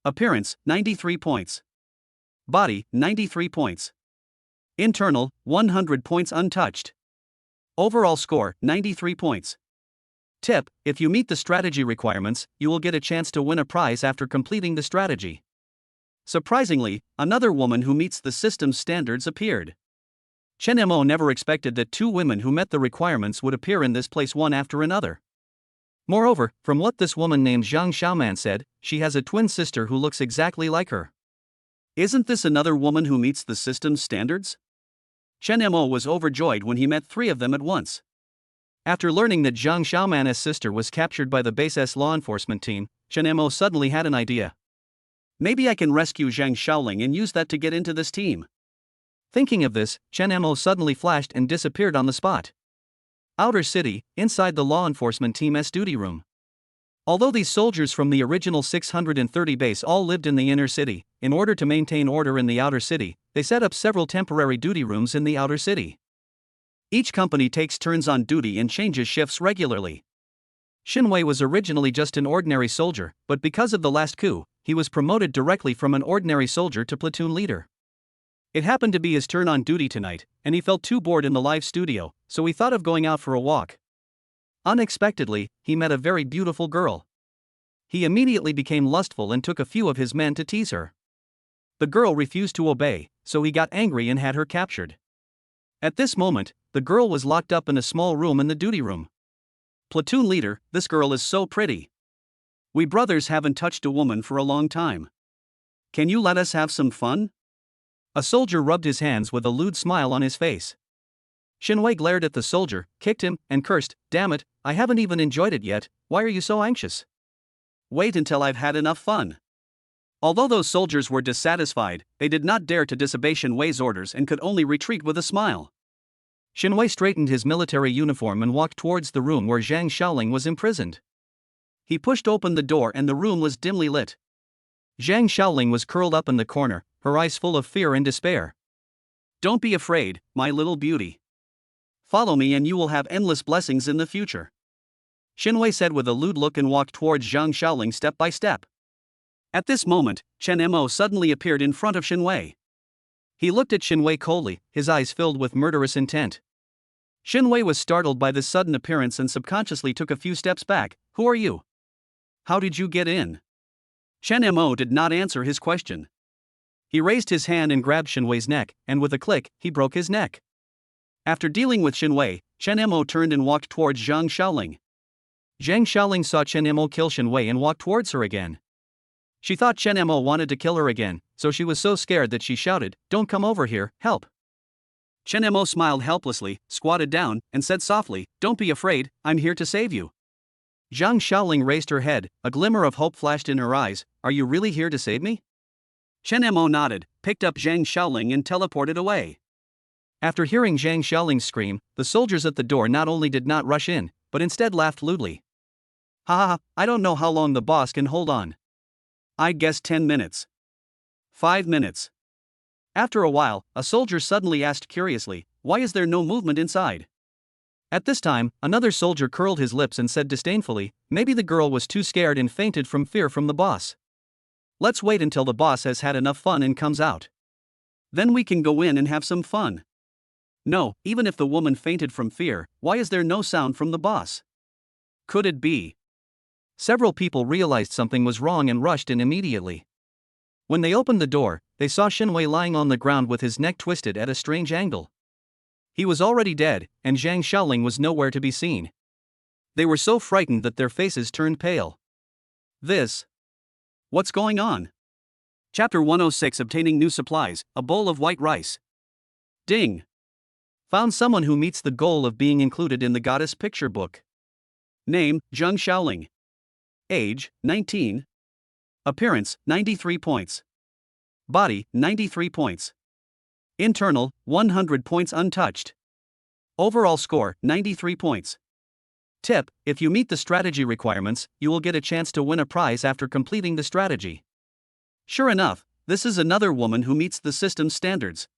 Appearance, 93 points. Body, 93 points. Internal, 100 points untouched. Overall score, 93 points. Tip: if you meet the strategy requirements, you will get a chance to win a prize after completing the strategy. Surprisingly, another woman who meets the system's standards appeared. Chen Mo never expected that two women who met the requirements would appear in this place one after another. Moreover, from what this woman named Zhang Xiaoman said, she has a twin sister who looks exactly like her. Isn't this another woman who meets the system's standards? Chen Mo was overjoyed when he met three of them at once. After learning that Zhang Xiaoman's sister was captured by the base's law enforcement team, Chen Mo suddenly had an idea. Maybe I can rescue Zhang Xiaoling and use that to get into this team. Thinking of this, Chen Mo suddenly flashed and disappeared on the spot. Outer City, inside the law enforcement team's duty room. Although these soldiers from the original 630 base all lived in the inner city, in order to maintain order in the outer city, they set up several temporary duty rooms in the outer city. Each company takes turns on duty and changes shifts regularly. Xinwei was originally just an ordinary soldier, but because of the last coup, he was promoted directly from an ordinary soldier to platoon leader. It happened to be his turn on duty tonight, and he felt too bored in the live studio, so he thought of going out for a walk. Unexpectedly, he met a very beautiful girl. He immediately became lustful and took a few of his men to tease her. The girl refused to obey, so he got angry and had her captured. At this moment, the girl was locked up in a small room in the duty room. Platoon leader, this girl is so pretty. We brothers haven't touched a woman for a long time. Can you let us have some fun? A soldier rubbed his hands with a lewd smile on his face. Xinwei glared at the soldier, kicked him, and cursed, "Damn it, I haven't even enjoyed it yet, why are you so anxious? Wait until I've had enough fun." Although those soldiers were dissatisfied, they did not dare to disobey Xinwei's orders and could only retreat with a smile. Xinwei straightened his military uniform and walked towards the room where Zhang Xiaoling was imprisoned. He pushed open the door and the room was dimly lit. Zhang Xiaoling was curled up in the corner, her eyes full of fear and despair. "Don't be afraid, my little beauty. Follow me and you will have endless blessings in the future," Xinwei said with a lewd look and walked towards Zhang Xiaoling step by step. At this moment, Chen Mo suddenly appeared in front of Xinwei. He looked at Xinwei coldly, his eyes filled with murderous intent. Xinwei was startled by this sudden appearance and subconsciously took a few steps back. "Who are you? How did you get in?" Chen Mo did not answer his question. He raised his hand and grabbed Xinwei's neck, and with a click, he broke his neck. After dealing with Xinwei, Chen Mo turned and walked towards Zhang Xiaoling. Zhang Xiaoling saw Chen Mo kill Xinwei and walked towards her again. She thought Chen Mo wanted to kill her again, so she was so scared that she shouted, "Don't come over here, help." Chen Mo smiled helplessly, squatted down, and said softly, "Don't be afraid, I'm here to save you." Zhang Xiaoling raised her head, a glimmer of hope flashed in her eyes. "Are you really here to save me?" Chen Mo nodded, picked up Zhang Xiaoling and teleported away. After hearing Zhang Xiaoling scream, the soldiers at the door not only did not rush in, but instead laughed lewdly. "Ha ha ha, I don't know how long the boss can hold on. I guess 10 minutes. 5 minutes. After a while, a soldier suddenly asked curiously, "Why is there no movement inside?" At this time, another soldier curled his lips and said disdainfully, "Maybe the girl was too scared and fainted from fear from the boss. Let's wait until the boss has had enough fun and comes out. Then we can go in and have some fun." No, even if the woman fainted from fear, why is there no sound from the boss? Could it be? Several people realized something was wrong and rushed in immediately. When they opened the door, they saw Xinwei lying on the ground with his neck twisted at a strange angle. He was already dead, and Zhang Xiaoling was nowhere to be seen. They were so frightened that their faces turned pale. What's going on? Chapter 106: Obtaining New Supplies, a bowl of white rice. Ding! Found someone who meets the goal of being included in the goddess picture book. Name, Zhang Xiaoling. Age, 19. Appearance, 93 points. Body, 93 points. Internal, 100 points untouched. Overall score, 93 points. Tip: if you meet the strategy requirements, you will get a chance to win a prize after completing the strategy. Sure enough, this is another woman who meets the system's standards.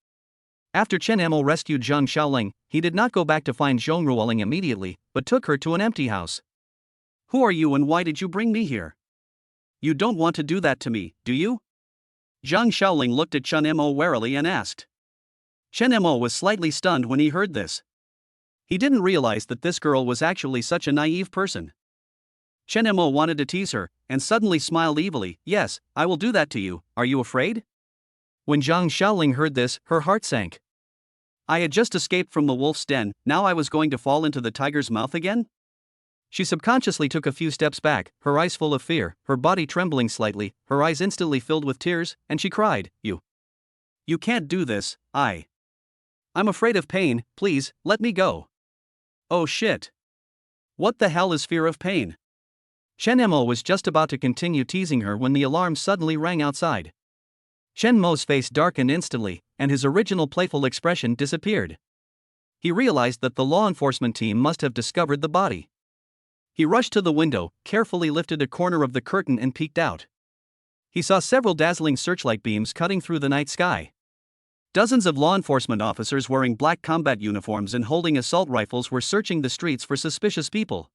After Chen Mo rescued Zhang Xiaoling, he did not go back to find Zhong Ruoling immediately, but took her to an empty house. Who are you and why did you bring me here? You don't want to do that to me, do you? Zhang Xiaoling looked at Chen Mo warily and asked. Chen Mo was slightly stunned when he heard this. He didn't realize that this girl was actually such a naive person. Chen Mo wanted to tease her, and suddenly smiled evilly. Yes, I will do that to you, are you afraid? When Zhang Xiaoling heard this, her heart sank. I had just escaped from the wolf's den, now I was going to fall into the tiger's mouth again? She subconsciously took a few steps back, her eyes full of fear, her body trembling slightly, her eyes instantly filled with tears, and she cried, You can't do this, I'm afraid of pain, please, let me go. Oh shit. What the hell is fear of pain? Chen Mo was just about to continue teasing her when the alarm suddenly rang outside. Chen Mo's face darkened instantly, and his original playful expression disappeared. He realized that the law enforcement team must have discovered the body. He rushed to the window, carefully lifted a corner of the curtain and peeked out. He saw several dazzling searchlight beams cutting through the night sky. Dozens of law enforcement officers wearing black combat uniforms and holding assault rifles were searching the streets for suspicious people.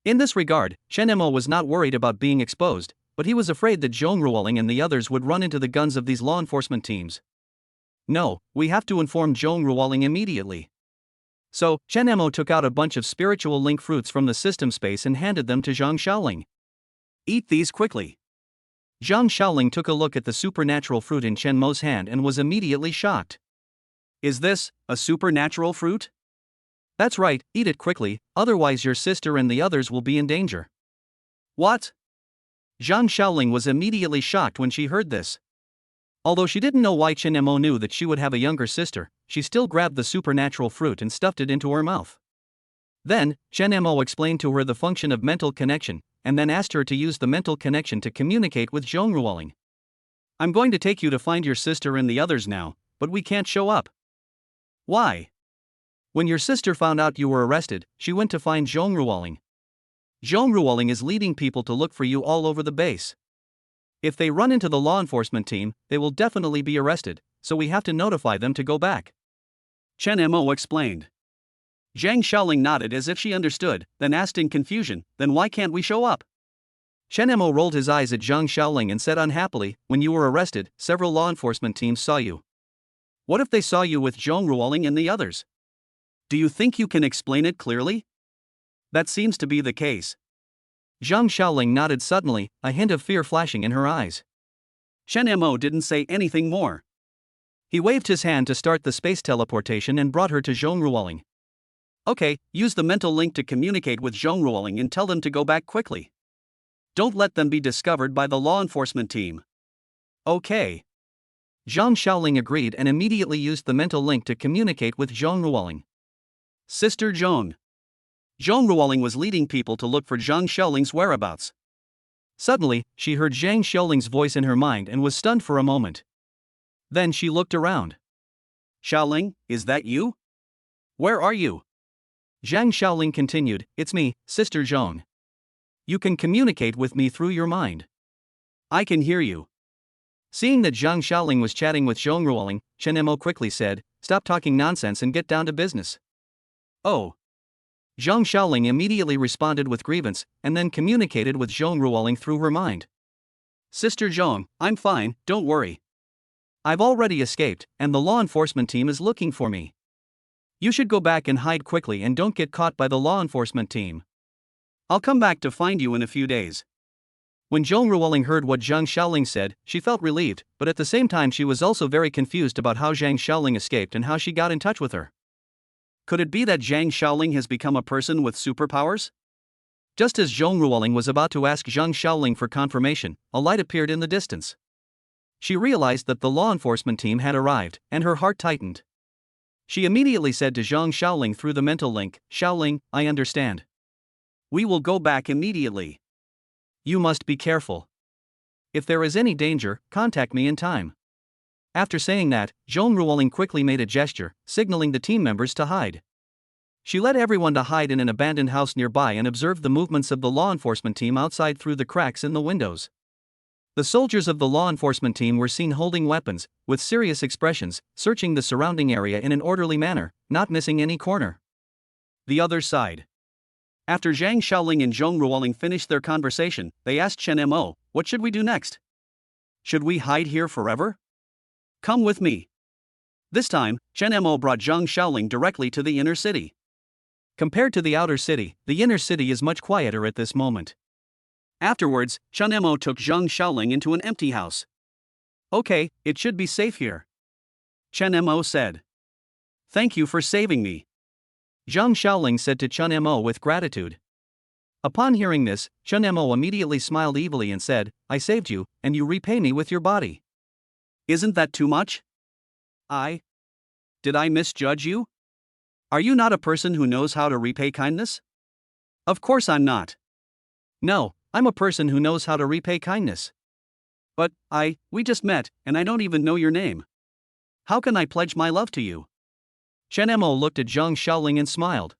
In this regard, Chen Mo was not worried about being exposed, but he was afraid that Zhong Ruoling and the others would run into the guns of these law enforcement teams. No, we have to inform Zhong Ruoling immediately. So, Chen Mo took out a bunch of spiritual link fruits from the system space and handed them to Zhang Xiaoling. Eat these quickly. Zhang Xiaoling took a look at the supernatural fruit in Chen Mo's hand and was immediately shocked. Is this a supernatural fruit? That's right, eat it quickly, otherwise your sister and the others will be in danger. What? Zhang Xiaoling was immediately shocked when she heard this. Although she didn't know why Chen Mo knew that she would have a younger sister, she still grabbed the supernatural fruit and stuffed it into her mouth. Then, Chen Mo explained to her the function of mental connection, and then asked her to use the mental connection to communicate with Zhong Ruoling. I'm going to take you to find your sister and the others now, but we can't show up. Why? When your sister found out you were arrested, she went to find Zhong Ruoling. Zhong Ruoling is leading people to look for you all over the base. If they run into the law enforcement team, they will definitely be arrested, so we have to notify them to go back. Chen Mo explained. Zhang Xiaoling nodded as if she understood, then asked in confusion, then why can't we show up? Chen Mo rolled his eyes at Zhang Xiaoling and said unhappily, when you were arrested, several law enforcement teams saw you. What if they saw you with Zhong Ruoling and the others? Do you think you can explain it clearly? That seems to be the case. Zhang Xiaoling nodded suddenly, a hint of fear flashing in her eyes. Chen Mo didn't say anything more. He waved his hand to start the space teleportation and brought her to Zhong Ruoling. Okay, use the mental link to communicate with Zhong Ruoling and tell them to go back quickly. Don't let them be discovered by the law enforcement team. Okay. Zhang Xiaoling agreed and immediately used the mental link to communicate with Zhong Ruoling. Sister Zhong. Zhong Ruoling was leading people to look for Zhang Xiaoling's whereabouts. Suddenly, she heard Zhang Xiaoling's voice in her mind and was stunned for a moment. Then she looked around. Xiaoling, is that you? Where are you? Zhang Xiaoling continued, it's me, Sister Zhong. You can communicate with me through your mind. I can hear you. Seeing that Zhang Xiaoling was chatting with Zhong Ruoling, Chen Mo quickly said, stop talking nonsense and get down to business. Oh. Zhang Xiaoling immediately responded with grievance, and then communicated with Zhong Ruoling through her mind. Sister Zhong, I'm fine, don't worry. I've already escaped, and the law enforcement team is looking for me. You should go back and hide quickly and don't get caught by the law enforcement team. I'll come back to find you in a few days. When Zhong Ruoling heard what Zhang Xiaoling said, she felt relieved, but at the same time she was also very confused about how Zhang Xiaoling escaped and how she got in touch with her. Could it be that Zhang Xiaoling has become a person with superpowers? Just as Zhong Ruoling was about to ask Zhang Xiaoling for confirmation, a light appeared in the distance. She realized that the law enforcement team had arrived, and her heart tightened. She immediately said to Zhang Xiaoling through the mental link, Xiaoling, I understand. We will go back immediately. You must be careful. If there is any danger, contact me in time. After saying that, Zhong Ruoling quickly made a gesture, signaling the team members to hide. She led everyone to hide in an abandoned house nearby and observed the movements of the law enforcement team outside through the cracks in the windows. The soldiers of the law enforcement team were seen holding weapons, with serious expressions, searching the surrounding area in an orderly manner, not missing any corner. The other side. After Zhang Xiaoling and Zhong Ruoling finished their conversation, they asked Chen Mo, "What should we do next? Should we hide here forever? Come with me." This time, Chen Mo brought Zhang Xiaoling directly to the inner city. Compared to the outer city, the inner city is much quieter at this moment. Afterwards, Chen Mo took Zhang Xiaoling into an empty house. "Okay, it should be safe here," Chen Mo said. "Thank you for saving me," Zhang Xiaoling said to Chen Mo with gratitude. Upon hearing this, Chen Mo immediately smiled evilly and said, "I saved you, and you repay me with your body. Isn't that too much? Did I misjudge you? Are you not a person who knows how to repay kindness?" "Of course I'm not. No, I'm a person who knows how to repay kindness. But, we just met, and I don't even know your name. How can I pledge my love to you?" Chen Mo looked at Zhang Xiaoling and smiled.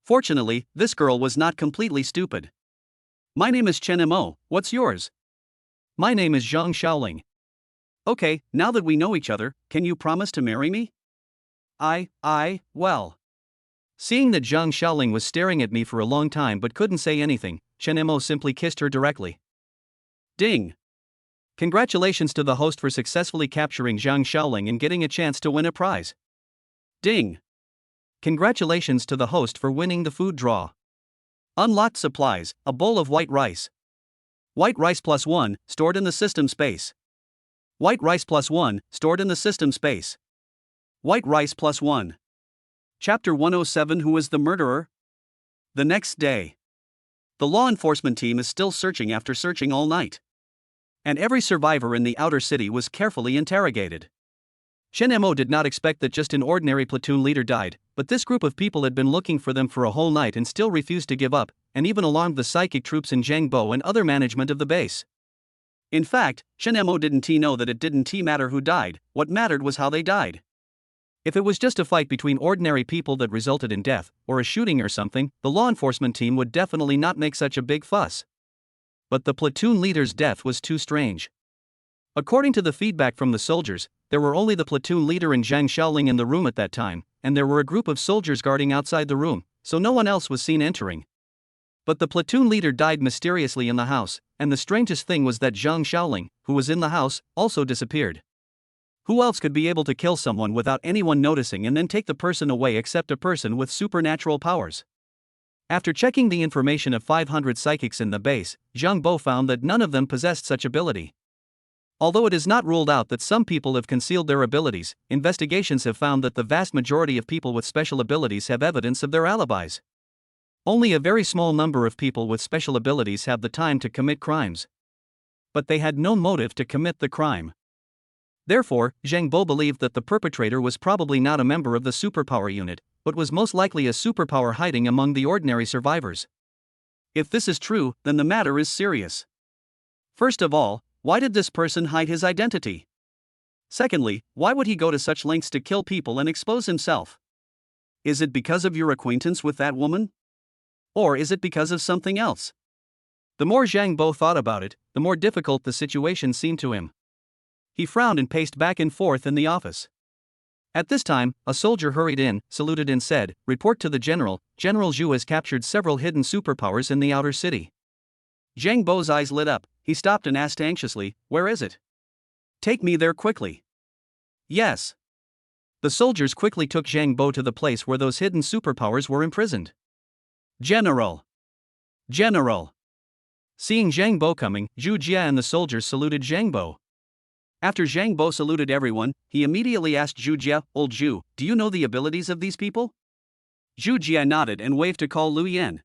Fortunately, this girl was not completely stupid. "My name is Chen Mo, what's yours?" "My name is Zhang Xiaoling." "Okay, now that we know each other, can you promise to marry me?" Well. Seeing that Zhang Xiaoling was staring at me for a long time but couldn't say anything, Chen Mo simply kissed her directly. Ding! Congratulations to the host for successfully capturing Zhang Xiaoling and getting a chance to win a prize. Ding! Congratulations to the host for winning the food draw. Unlocked supplies, a bowl of white rice. White rice +1, stored in the system space. White rice +1, stored in the system space. White rice +1. Chapter 107. Who is the murderer? The next day. The law enforcement team is still searching after searching all night. And every survivor in the outer city was carefully interrogated. Chen Mo did not expect that just an ordinary platoon leader died, but this group of people had been looking for them for a whole night and still refused to give up, and even alarmed the psychic troops in Jiangbo and other management of the base. In fact, Chen Mo didn't know that it didn't matter who died, what mattered was how they died. If it was just a fight between ordinary people that resulted in death, or a shooting or something, the law enforcement team would definitely not make such a big fuss. But the platoon leader's death was too strange. According to the feedback from the soldiers, there were only the platoon leader and Zhang Xiaoling in the room at that time, and there were a group of soldiers guarding outside the room, so no one else was seen entering. But the platoon leader died mysteriously in the house, and the strangest thing was that Zhang Xiaoling, who was in the house, also disappeared. Who else could be able to kill someone without anyone noticing and then take the person away except a person with supernatural powers? After checking the information of 500 psychics in the base, Zhang Bo found that none of them possessed such ability. Although it is not ruled out that some people have concealed their abilities, investigations have found that the vast majority of people with special abilities have evidence of their alibis. Only a very small number of people with special abilities have the time to commit crimes. But they had no motive to commit the crime. Therefore, Zhang Bo believed that the perpetrator was probably not a member of the superpower unit, but was most likely a superpower hiding among the ordinary survivors. If this is true, then the matter is serious. First of all, why did this person hide his identity? Secondly, why would he go to such lengths to kill people and expose himself? Is it because of your acquaintance with that woman? Or is it because of something else? The more Zhang Bo thought about it, the more difficult the situation seemed to him. He frowned and paced back and forth in the office. At this time, a soldier hurried in, saluted and said, "Report to the general, General Zhu has captured several hidden superpowers in the outer city." Zhang Bo's eyes lit up. He stopped and asked anxiously, "Where is it? Take me there quickly." Yes. The soldiers quickly took Zhang Bo to the place where those hidden superpowers were imprisoned. General! General! Seeing Zhang Bo coming, Zhu Jia and the soldiers saluted Zhang Bo. After Zhang Bo saluted everyone, he immediately asked Zhu Jia, "Old Zhu, do you know the abilities of these people?" Zhu Jia nodded and waved to call Lu Yan.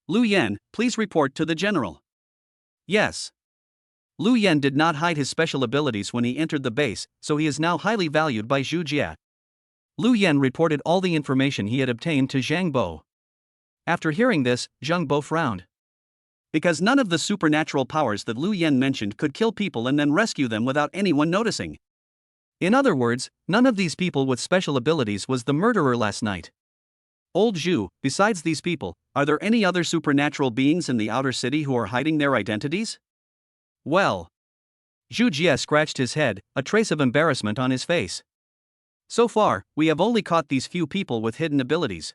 "Lu Yan, please report to the general." Yes. Lu Yan did not hide his special abilities when he entered the base, so he is now highly valued by Zhu Jia. Lu Yan reported all the information he had obtained to Zhang Bo. After hearing this, Zhang Bo frowned. Because none of the supernatural powers that Lu Yan mentioned could kill people and then rescue them without anyone noticing. In other words, none of these people with special abilities was the murderer last night. Old Zhu, besides these people, are there any other supernatural beings in the outer city who are hiding their identities? Well. Zhu Jie scratched his head, a trace of embarrassment on his face. So far, we have only caught these few people with hidden abilities.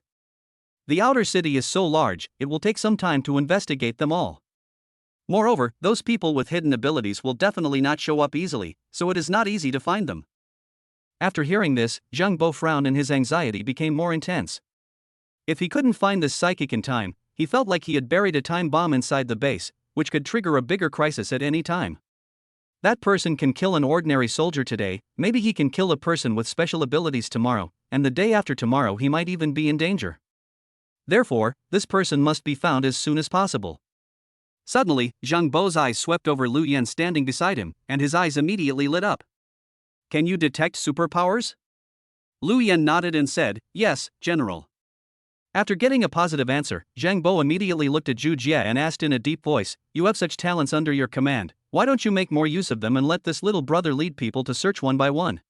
The outer city is so large, it will take some time to investigate them all. Moreover, those people with hidden abilities will definitely not show up easily, so it is not easy to find them. After hearing this, Zhang Bo frowned and his anxiety became more intense. If he couldn't find this psychic in time, he felt like he had buried a time bomb inside the base, which could trigger a bigger crisis at any time. That person can kill an ordinary soldier today, maybe he can kill a person with special abilities tomorrow, and the day after tomorrow he might even be in danger. Therefore, this person must be found as soon as possible. Suddenly, Zhang Bo's eyes swept over Lu Yan standing beside him, and his eyes immediately lit up. Can you detect superpowers? Lu Yan nodded and said, yes, General. After getting a positive answer, Zhang Bo immediately looked at Zhu Jie and asked in a deep voice, you have such talents under your command, why don't you make more use of them and let this little brother lead people to search one by one?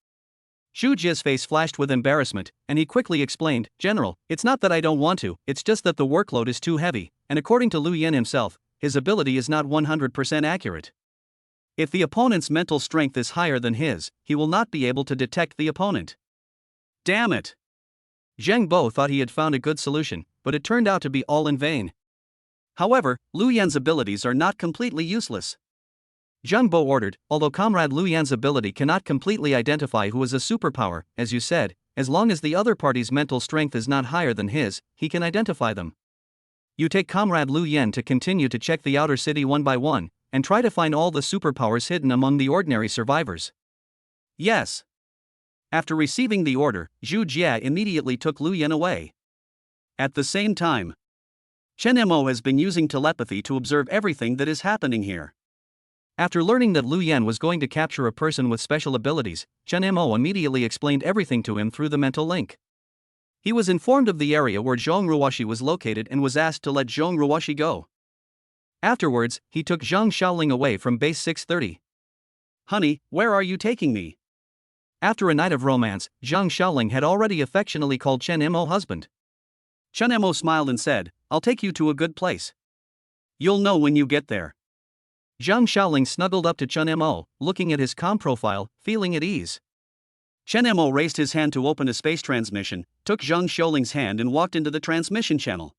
Zhu Jie's face flashed with embarrassment, and he quickly explained, General, it's not that I don't want to, it's just that the workload is too heavy, and according to Lu Yan himself, his ability is not 100% accurate. If the opponent's mental strength is higher than his, he will not be able to detect the opponent. Damn it! Zhang Bo thought he had found a good solution, but it turned out to be all in vain. However, Lu Yan's abilities are not completely useless. Zhang Bo ordered, although Comrade Lu Yan's ability cannot completely identify who is a superpower, as you said, as long as the other party's mental strength is not higher than his, he can identify them. You take Comrade Lu Yan to continue to check the outer city one by one, and try to find all the superpowers hidden among the ordinary survivors. Yes. After receiving the order, Zhu Jie immediately took Lu Yan away. At the same time, Chen Mo has been using telepathy to observe everything that is happening here. After learning that Lu Yan was going to capture a person with special abilities, Chen Mo immediately explained everything to him through the mental link. He was informed of the area where Zhong Ruoshi was located and was asked to let Zhong Ruoshi go. Afterwards, he took Zhang Xiaoling away from base 630. Honey, where are you taking me? After a night of romance, Zhang Xiaoling had already affectionately called Chen Mo husband. Chen Mo smiled and said, I'll take you to a good place. You'll know when you get there. Zhang Xiaoling snuggled up to Chen Mo, looking at his calm profile, feeling at ease. Chen Mo raised his hand to open a space transmission, took Zhang Xiaoling's hand and walked into the transmission channel.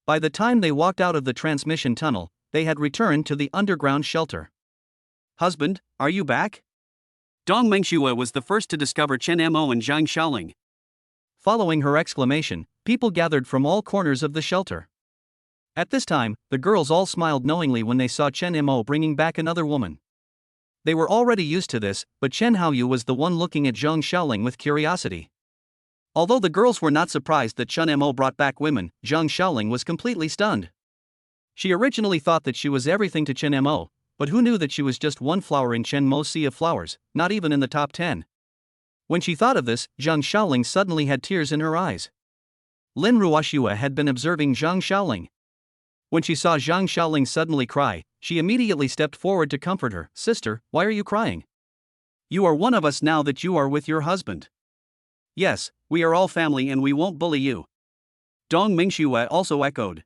By the time they walked out of the transmission tunnel, they had returned to the underground shelter. Husband, are you back? Dong Mengxue was the first to discover Chen Mo and Zhang Xiaoling. Following her exclamation, people gathered from all corners of the shelter. At this time, the girls all smiled knowingly when they saw Chen Mo bringing back another woman. They were already used to this, but Chen Haoyu was the one looking at Zhang Xiaoling with curiosity. Although the girls were not surprised that Chen Mo brought back women, Zhang Xiaoling was completely stunned. She originally thought that she was everything to Chen Mo, but who knew that she was just one flower in Chen Mo's sea of flowers, not even in the top 10. When she thought of this, Zhang Xiaoling suddenly had tears in her eyes. Lin Ruoxue had been observing Zhang Xiaoling. When she saw Zhang Xiaoling suddenly cry, she immediately stepped forward to comfort her. Sister, why are you crying? You are one of us now that you are with your husband. Yes, we are all family and we won't bully you. Dong Mingxue also echoed.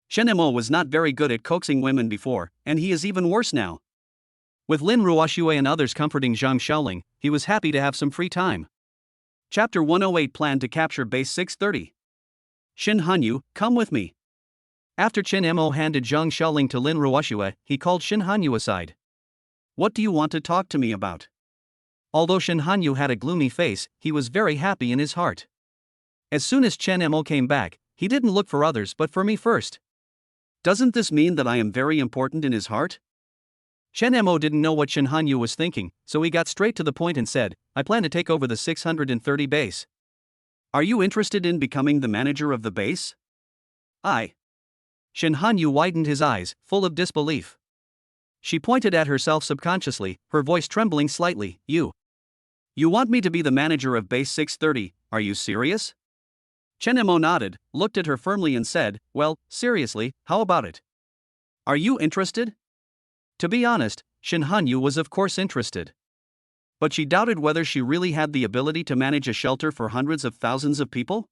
Chen Mo was not very good at coaxing women before, and he is even worse now. With Lin Ruoxue and others comforting Zhang Xiaoling, he was happy to have some free time. Chapter 108 Plan to capture base 630. Shin Hanyu, come with me. After Chen Mo handed Zhang Xiaoling to Lin Ruoxue, he called Shin Hanyu aside. What do you want to talk to me about? Although Shin Hanyu had a gloomy face, he was very happy in his heart. As soon as Chen Mo came back, he didn't look for others but for me first. Doesn't this mean that I am very important in his heart? Chen Mo didn't know what Shin Hanyu was thinking, so he got straight to the point and said, I plan to take over the 630 base. Are you interested in becoming the manager of the base? Shin Hanyu widened his eyes, full of disbelief. She pointed at herself subconsciously, her voice trembling slightly. You want me to be the manager of base 630, are you serious? Chen Mo nodded, looked at her firmly and said, well, seriously, how about it? Are you interested? To be honest, Shin Hanyu was of course interested. But she doubted whether she really had the ability to manage a shelter for hundreds of thousands of people.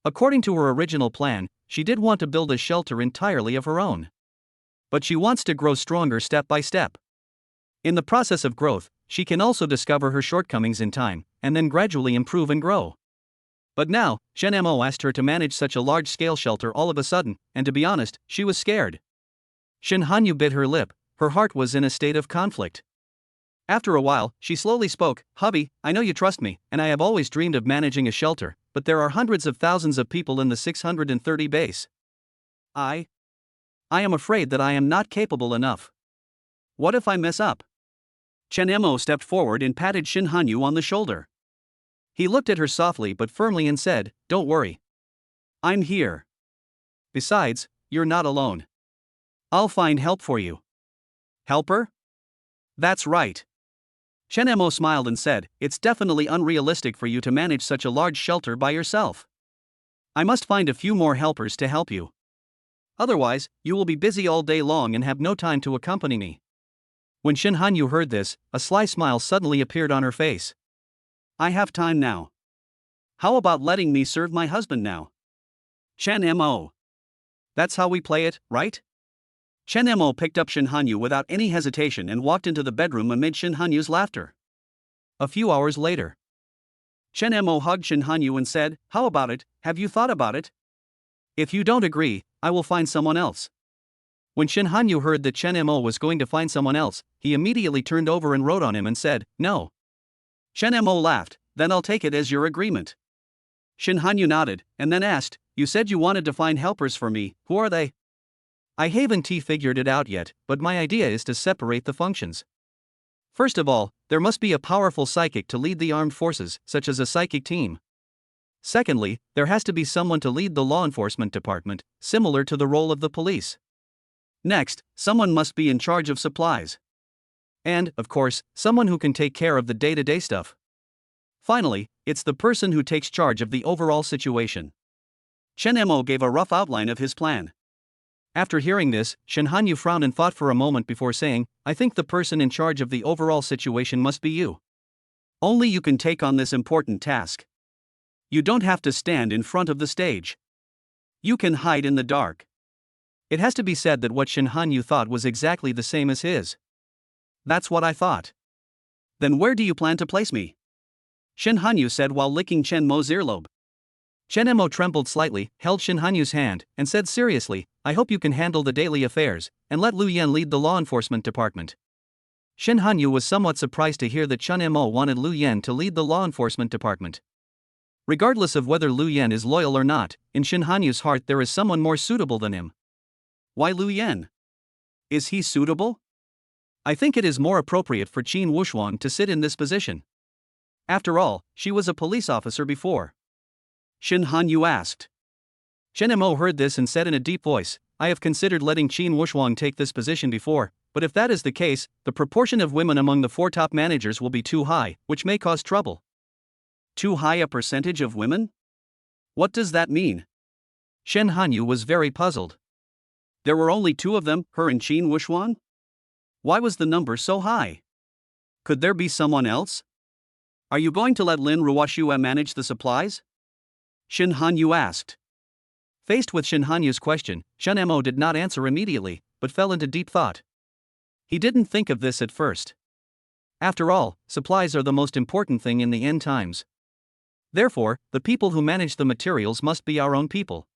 According to her original plan, she did want to build a shelter entirely of her own. But she wants to grow stronger step by step. In the process of growth, she can also discover her shortcomings in time, and then gradually improve and grow. But now, Shen Mo asked her to manage such a large-scale shelter all of a sudden, and to be honest, she was scared. Shin Hanyu bit her lip, her heart was in a state of conflict. After a while, she slowly spoke, "Hubby, I know you trust me, and I have always dreamed of managing a shelter, but there are hundreds of thousands of people in the 630 base. I am afraid that I am not capable enough. What if I mess up?" Chen Mo stepped forward and patted Shin Hanyu on the shoulder. He looked at her softly but firmly and said, "Don't worry. I'm here. Besides, you're not alone. I'll find help for you." "Helper?" "That's right." Chen Mo smiled and said, "It's definitely unrealistic for you to manage such a large shelter by yourself. I must find a few more helpers to help you. Otherwise, you will be busy all day long and have no time to accompany me." When Shin Hanyu heard this, a sly smile suddenly appeared on her face. "I have time now. How about letting me serve my husband now?" Chen Mo. "That's how we play it, right?" Chen Mo picked up Shin Hanyu without any hesitation and walked into the bedroom amid Shin Hanyu's laughter. A few hours later, Chen Mo hugged Shin Hanyu and said, "How about it? Have you thought about it? If you don't agree, I will find someone else." When Shin Hanyu heard that Chen Mo was going to find someone else, he immediately turned over and wrote on him and said, "No." Chen Mo laughed, "Then I'll take it as your agreement." Shin Hanyu nodded, and then asked, "You said you wanted to find helpers for me, who are they?" "I haven't figured it out yet, but my idea is to separate the functions. First of all, there must be a powerful psychic to lead the armed forces, such as a psychic team. Secondly, there has to be someone to lead the law enforcement department, similar to the role of the police. Next, someone must be in charge of supplies. And, of course, someone who can take care of the day-to-day stuff. Finally, it's the person who takes charge of the overall situation." Chen Mo gave a rough outline of his plan. After hearing this, Shin Hanyu frowned and thought for a moment before saying, "I think the person in charge of the overall situation must be you. Only you can take on this important task. You don't have to stand in front of the stage. You can hide in the dark." It has to be said that what Shin Hanyu thought was exactly the same as his. "That's what I thought. Then where do you plan to place me?" Shin Hanyu said while licking Chen Mo's earlobe. Chen Mo trembled slightly, held Shin Hanyu's hand, and said seriously, "I hope you can handle the daily affairs, and let Lu Yan lead the law enforcement department." Shin Hanyu was somewhat surprised to hear that Chen Mo wanted Lu Yan to lead the law enforcement department. Regardless of whether Lu Yan is loyal or not, in Shin Hanyu's heart there is someone more suitable than him. Why Lu Yan? Is he suitable? I think it is more appropriate for Qin Wushuang to sit in this position. After all, she was a police officer before. Shin Hanyu asked. Chen Mo heard this and said in a deep voice, "I have considered letting Qin Wushuang take this position before, but if that is the case, the proportion of women among the 4 top managers will be too high, which may cause trouble." Too high a percentage of women? What does that mean? Shin Hanyu was very puzzled. There were only 2 of them, her and Qin Wushuang? Why was the number so high? Could there be someone else? Are you going to let Lin Ruoxue manage the supplies? Shin Hanyu asked. Faced with Shin Hanyu's question, Shen Mo did not answer immediately, but fell into deep thought. He didn't think of this at first. After all, supplies are the most important thing in the end times. Therefore, the people who manage the materials must be our own people.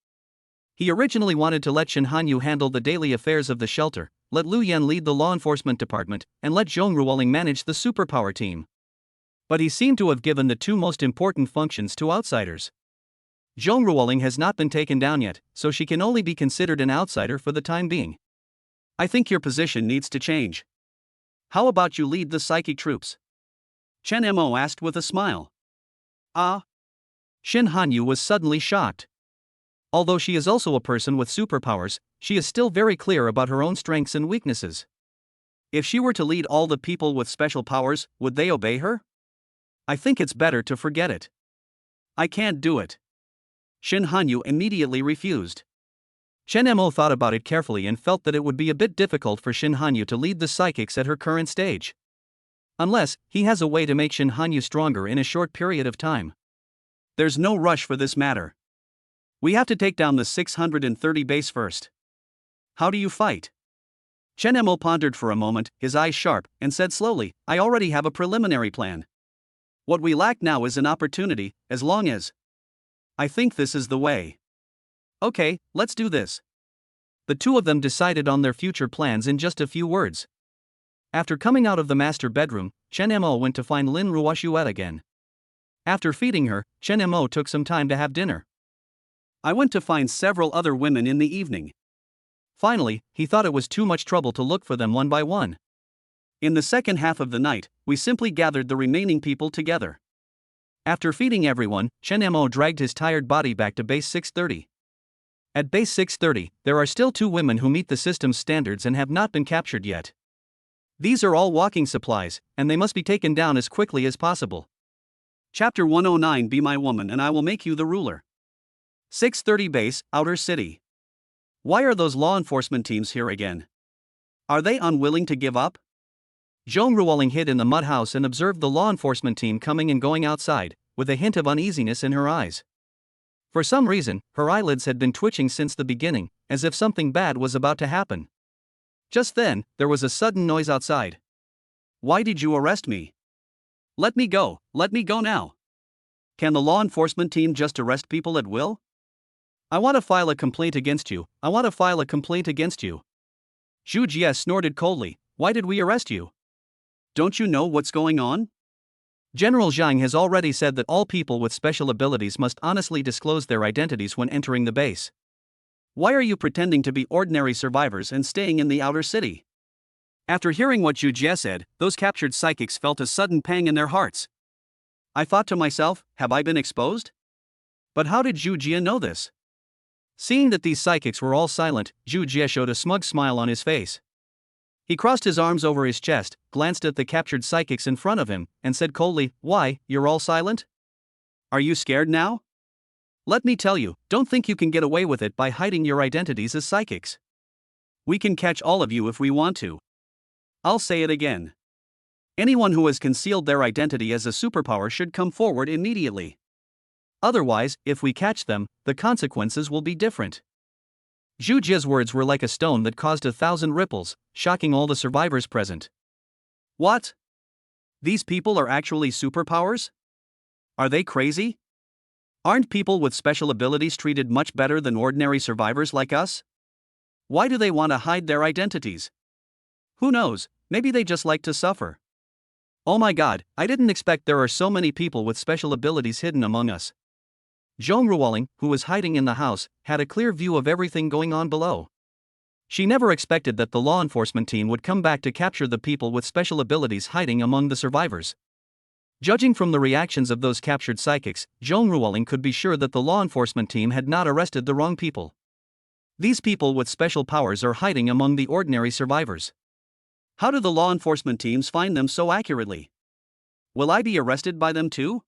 He originally wanted to let Shin Hanyu handle the daily affairs of the shelter, let Lu Yan lead the law enforcement department, and let Zhong Ruoling manage the superpower team. But he seemed to have given the 2 most important functions to outsiders. Zhong Ruoling has not been taken down yet, so she can only be considered an outsider for the time being. I think your position needs to change. How about you lead the psychic troops? Chen Mo asked with a smile. Ah? Shin Hanyu was suddenly shocked. Although she is also a person with superpowers, she is still very clear about her own strengths and weaknesses. If she were to lead all the people with special powers, would they obey her? I think it's better to forget it. I can't do it. Shin Hanyu immediately refused. Chen Mo thought about it carefully and felt that it would be a bit difficult for Shin Hanyu to lead the psychics at her current stage. Unless, he has a way to make Shin Hanyu stronger in a short period of time. There's no rush for this matter. We have to take down the 630 base first. How do you fight? Chen Mo pondered for a moment, his eyes sharp, and said slowly, I already have a preliminary plan. What we lack now is an opportunity, as long as. I think this is the way. Okay, let's do this. The two of them decided on their future plans in just a few words. After coming out of the master bedroom, Chen Mo went to find Lin Ruoshuet again. After feeding her, Chen Mo took some time to have dinner. I went to find several other women in the evening. Finally, he thought it was too much trouble to look for them one by one. In the second half of the night, we simply gathered the remaining people together. After feeding everyone, Chen Mo dragged his tired body back to base 630. At base 630, there are still two women who meet the system's standards and have not been captured yet. These are all walking supplies, and they must be taken down as quickly as possible. Chapter 109 Be my woman and I will make you the ruler. 630 base, Outer City. Why are those law enforcement teams here again? Are they unwilling to give up? Zhong Ruoling hid in the mud house and observed the law enforcement team coming and going outside, with a hint of uneasiness in her eyes. For some reason, her eyelids had been twitching since the beginning, as if something bad was about to happen. Just then, there was a sudden noise outside. Why did you arrest me? Let me go now. Can the law enforcement team just arrest people at will? I want to file a complaint against you. Zhu Jie snorted coldly. Why did we arrest you? Don't you know what's going on? General Zhang has already said that all people with special abilities must honestly disclose their identities when entering the base. Why are you pretending to be ordinary survivors and staying in the outer city? After hearing what Zhu Jie said, those captured psychics felt a sudden pang in their hearts. I thought to myself, have I been exposed? But how did Zhu Jie know this? Seeing that these psychics were all silent, Zhu Jie showed a smug smile on his face. He crossed his arms over his chest, glanced at the captured psychics in front of him, and said coldly, Why, you're all silent? Are you scared now? Let me tell you, don't think you can get away with it by hiding your identities as psychics. We can catch all of you if we want to. I'll say it again. Anyone who has concealed their identity as a superpower should come forward immediately. Otherwise, if we catch them, the consequences will be different. Zhu Jie's words were like a stone that caused 1,000 ripples, shocking all the survivors present. What? These people are actually superpowers? Are they crazy? Aren't people with special abilities treated much better than ordinary survivors like us? Why do they want to hide their identities? Who knows, maybe they just like to suffer. Oh my god, I didn't expect there are so many people with special abilities hidden among us. Zhong Ruoling, who was hiding in the house, had a clear view of everything going on below. She never expected that the law enforcement team would come back to capture the people with special abilities hiding among the survivors. Judging from the reactions of those captured psychics, Zhong Ruoling could be sure that the law enforcement team had not arrested the wrong people. These people with special powers are hiding among the ordinary survivors. How do the law enforcement teams find them so accurately? Will I be arrested by them too?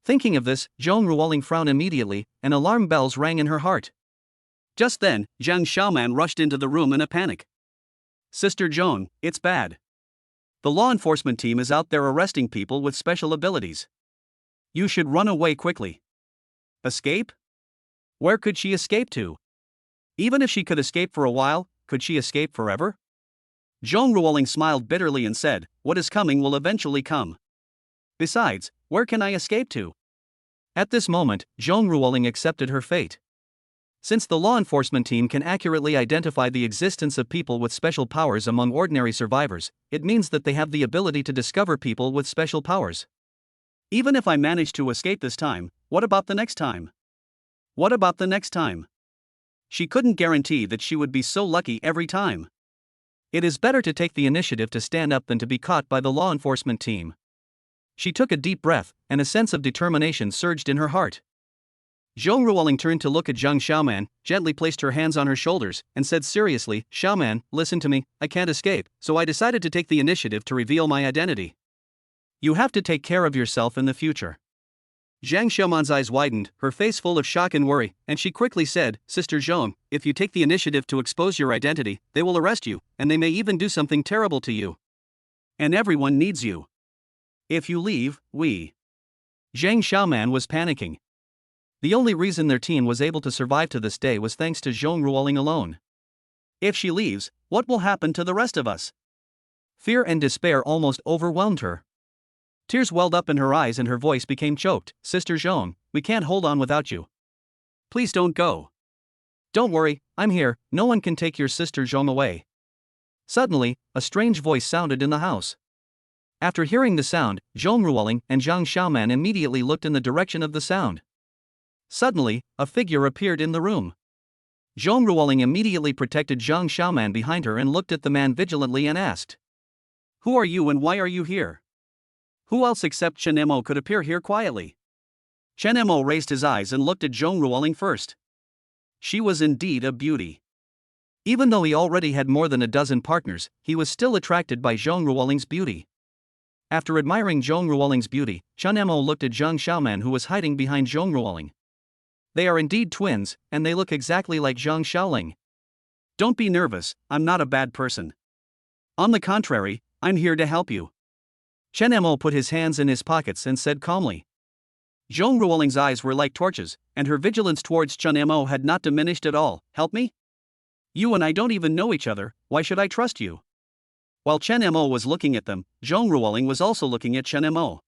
Thinking of this, Zhong Ruoling frowned immediately, and alarm bells rang in her heart. Just then, Zhang Xiaoman rushed into the room in a panic. Sister Zhong, it's bad. The law enforcement team is out there arresting people with special abilities. You should run away quickly. Escape? Where could she escape to? Even if she could escape for a while, could she escape forever? Zhong Ruoling smiled bitterly and said, What is coming will eventually come. Besides, where can I escape to? At this moment, Zhong Ruoling accepted her fate. Since the law enforcement team can accurately identify the existence of people with special powers among ordinary survivors, it means that they have the ability to discover people with special powers. Even if I manage to escape this time, what about the next time? What about the next time? She couldn't guarantee that she would be so lucky every time. It is better to take the initiative to stand up than to be caught by the law enforcement team. She took a deep breath, and a sense of determination surged in her heart. Zhong Ruoling turned to look at Zhang Xiaoman, gently placed her hands on her shoulders, and said seriously, Xiaoman, listen to me, I can't escape, so I decided to take the initiative to reveal my identity. You have to take care of yourself in the future. Zhang Xiaoman's eyes widened, her face full of shock and worry, and she quickly said, Sister Zhong, if you take the initiative to expose your identity, they will arrest you, and they may even do something terrible to you. And everyone needs you. If you leave, we. Zhang Xiaoman was panicking. The only reason their team was able to survive to this day was thanks to Zhong Ruoling alone. If she leaves, what will happen to the rest of us? Fear and despair almost overwhelmed her. Tears welled up in her eyes and her voice became choked. Sister Zhong, we can't hold on without you. Please don't go. Don't worry, I'm here, no one can take your sister Zhong away. Suddenly, a strange voice sounded in the house. After hearing the sound, Zhong Ruoling and Zhang Xiaoman immediately looked in the direction of the sound. Suddenly, a figure appeared in the room. Zhong Ruoling immediately protected Zhang Xiaoman behind her and looked at the man vigilantly and asked, "Who are you and why are you here? Who else except Chen Mo could appear here quietly?" Chen Mo raised his eyes and looked at Zhong Ruoling first. She was indeed a beauty. Even though he already had more than a dozen partners, he was still attracted by Zhong Ruoling's beauty. After admiring Zhong Ruoling's beauty, Chen Mo looked at Zhang Xiaoman who was hiding behind Zhong Ruoling. They are indeed twins, and they look exactly like Zhang Xiaoling. Don't be nervous, I'm not a bad person. On the contrary, I'm here to help you. Chen Mo put his hands in his pockets and said calmly. Zhong Ruoling's eyes were like torches, and her vigilance towards Chen Mo had not diminished at all. Help me? You and I don't even know each other, why should I trust you? While Chen Mo was looking at them, Zhong Ruoling was also looking at Chen Mo.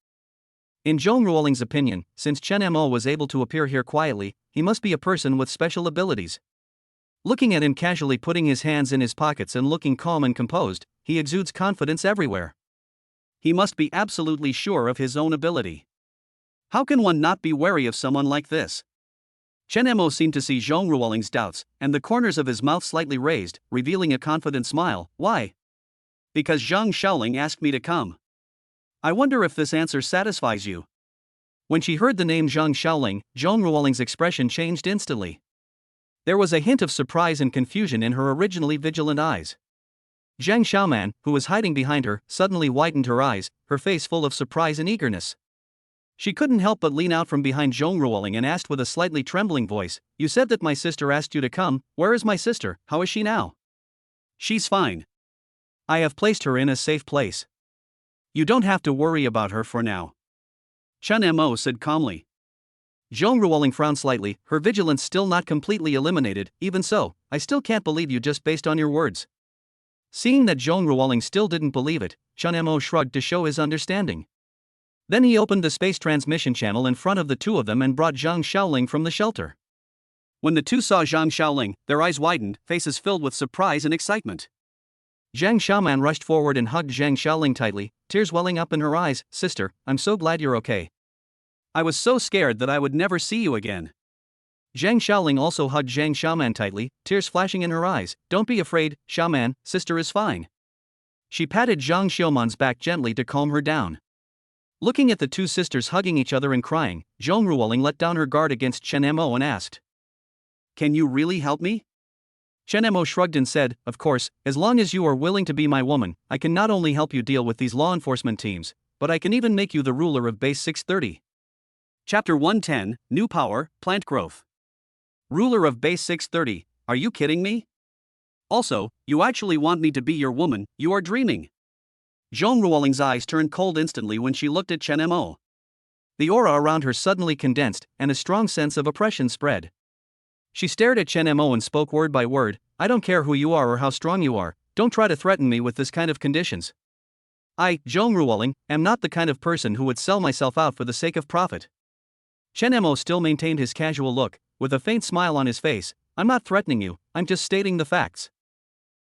In Zhong Ruoling's opinion, since Chen Mo was able to appear here quietly, he must be a person with special abilities. Looking at him casually putting his hands in his pockets and looking calm and composed, he exudes confidence everywhere. He must be absolutely sure of his own ability. How can one not be wary of someone like this? Chen Mo seemed to see Zhong Ruoling's doubts, and the corners of his mouth slightly raised, revealing a confident smile. Why? Because Zhang Xiaoling asked me to come. I wonder if this answer satisfies you. When she heard the name Zhang Xiaoling, Zhong Ruoling's expression changed instantly. There was a hint of surprise and confusion in her originally vigilant eyes. Zhang Xiaoman, who was hiding behind her, suddenly widened her eyes, her face full of surprise and eagerness. She couldn't help but lean out from behind Zhong Ruoling and asked with a slightly trembling voice, "You said that my sister asked you to come, where is my sister, how is she now?" "She's fine. I have placed her in a safe place. You don't have to worry about her for now," Chen Mo said calmly. Zhong Ruoling frowned slightly, her vigilance still not completely eliminated. "Even so, I still can't believe you just based on your words." Seeing that Zhong Ruoling still didn't believe it, Chen Mo shrugged to show his understanding. Then he opened the space transmission channel in front of the two of them and brought Zhang Xiaoling from the shelter. When the two saw Zhang Xiaoling, their eyes widened, faces filled with surprise and excitement. Zhang Xiaoman rushed forward and hugged Zhang Xiaoling tightly, tears welling up in her eyes. "Sister, I'm so glad you're okay. I was so scared that I would never see you again." Zhang Xiaoling also hugged Zhang Xiaoman tightly, tears flashing in her eyes. "Don't be afraid, Xiaoman, sister is fine." She patted Zhang Xiaoman's back gently to calm her down. Looking at the two sisters hugging each other and crying, Zhong Ruoling let down her guard against Chen Mo and asked, "Can you really help me?" Chen Mo shrugged and said, "Of course, as long as you are willing to be my woman, I can not only help you deal with these law enforcement teams, but I can even make you the ruler of Base 630. Chapter 110, New Power, Plant Growth. Ruler of Base 630, are you kidding me? Also, you actually want me to be your woman, you are dreaming." Zhong Ruoling's eyes turned cold instantly when she looked at Chen Mo. The aura around her suddenly condensed, and a strong sense of oppression spread. She stared at Chen Mo and spoke word by word, "I don't care who you are or how strong you are, don't try to threaten me with this kind of conditions. I, Zhong Ruoling, am not the kind of person who would sell myself out for the sake of profit." Chen Mo still maintained his casual look, with a faint smile on his face. "I'm not threatening you, I'm just stating the facts.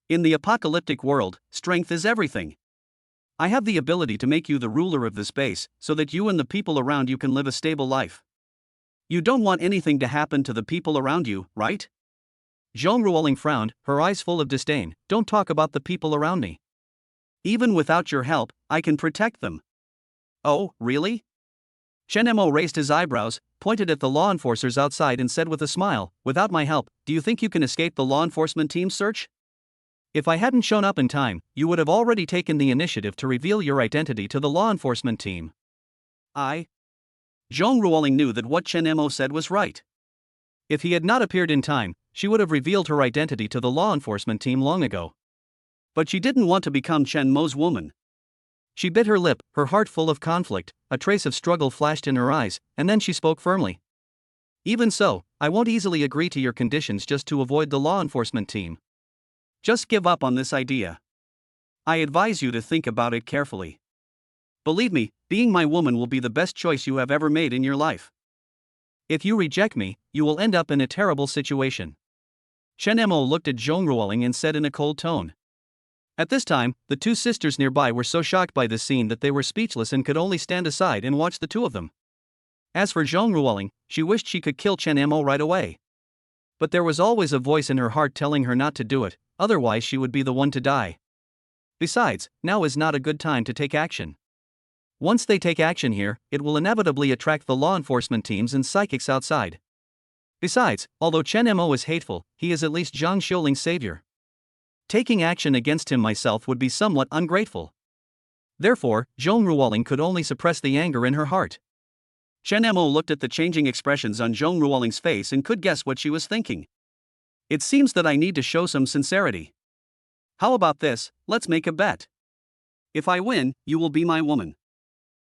In the apocalyptic world, strength is everything. I have the ability to make you the ruler of this base, so that you and the people around you can live a stable life. You don't want anything to happen to the people around you, right?" Zhong Ruoling frowned, her eyes full of disdain. "Don't talk about the people around me. Even without your help, I can protect them." "Oh, really?" Chen Mo raised his eyebrows, pointed at the law enforcers outside and said with a smile, "Without my help, do you think you can escape the law enforcement team's search? If I hadn't shown up in time, you would have already taken the initiative to reveal your identity to the law enforcement team." Zhong Ruoling knew that what Chen Mo said was right. If he had not appeared in time, she would have revealed her identity to the law enforcement team long ago. But she didn't want to become Chen Mo's woman. She bit her lip, her heart full of conflict, a trace of struggle flashed in her eyes, and then she spoke firmly. Even so, I won't easily agree to your conditions just to avoid the law enforcement team. Just give up on this idea. I advise you to think about it carefully. Believe me, being my woman will be the best choice you have ever made in your life. If you reject me, you will end up in a terrible situation. Chen Mo looked at Zhong Ruoling and said in a cold tone. At this time, the two sisters nearby were so shocked by this scene that they were speechless and could only stand aside and watch the two of them. As for Zhong Ruoling, she wished she could kill Chen Mo right away. But there was always a voice in her heart telling her not to do it, otherwise she would be the one to die. Besides, now is not a good time to take action. Once they take action here, it will inevitably attract the law enforcement teams and psychics outside. Besides, although Chen Mo is hateful, he is at least Zhang Xiuling's savior. Taking action against him myself would be somewhat ungrateful. Therefore, Zhong Ruoling could only suppress the anger in her heart. Chen Mo looked at the changing expressions on Zhong Ruoling's face and could guess what she was thinking. It seems that I need to show some sincerity. How about this, let's make a bet. If I win, you will be my woman.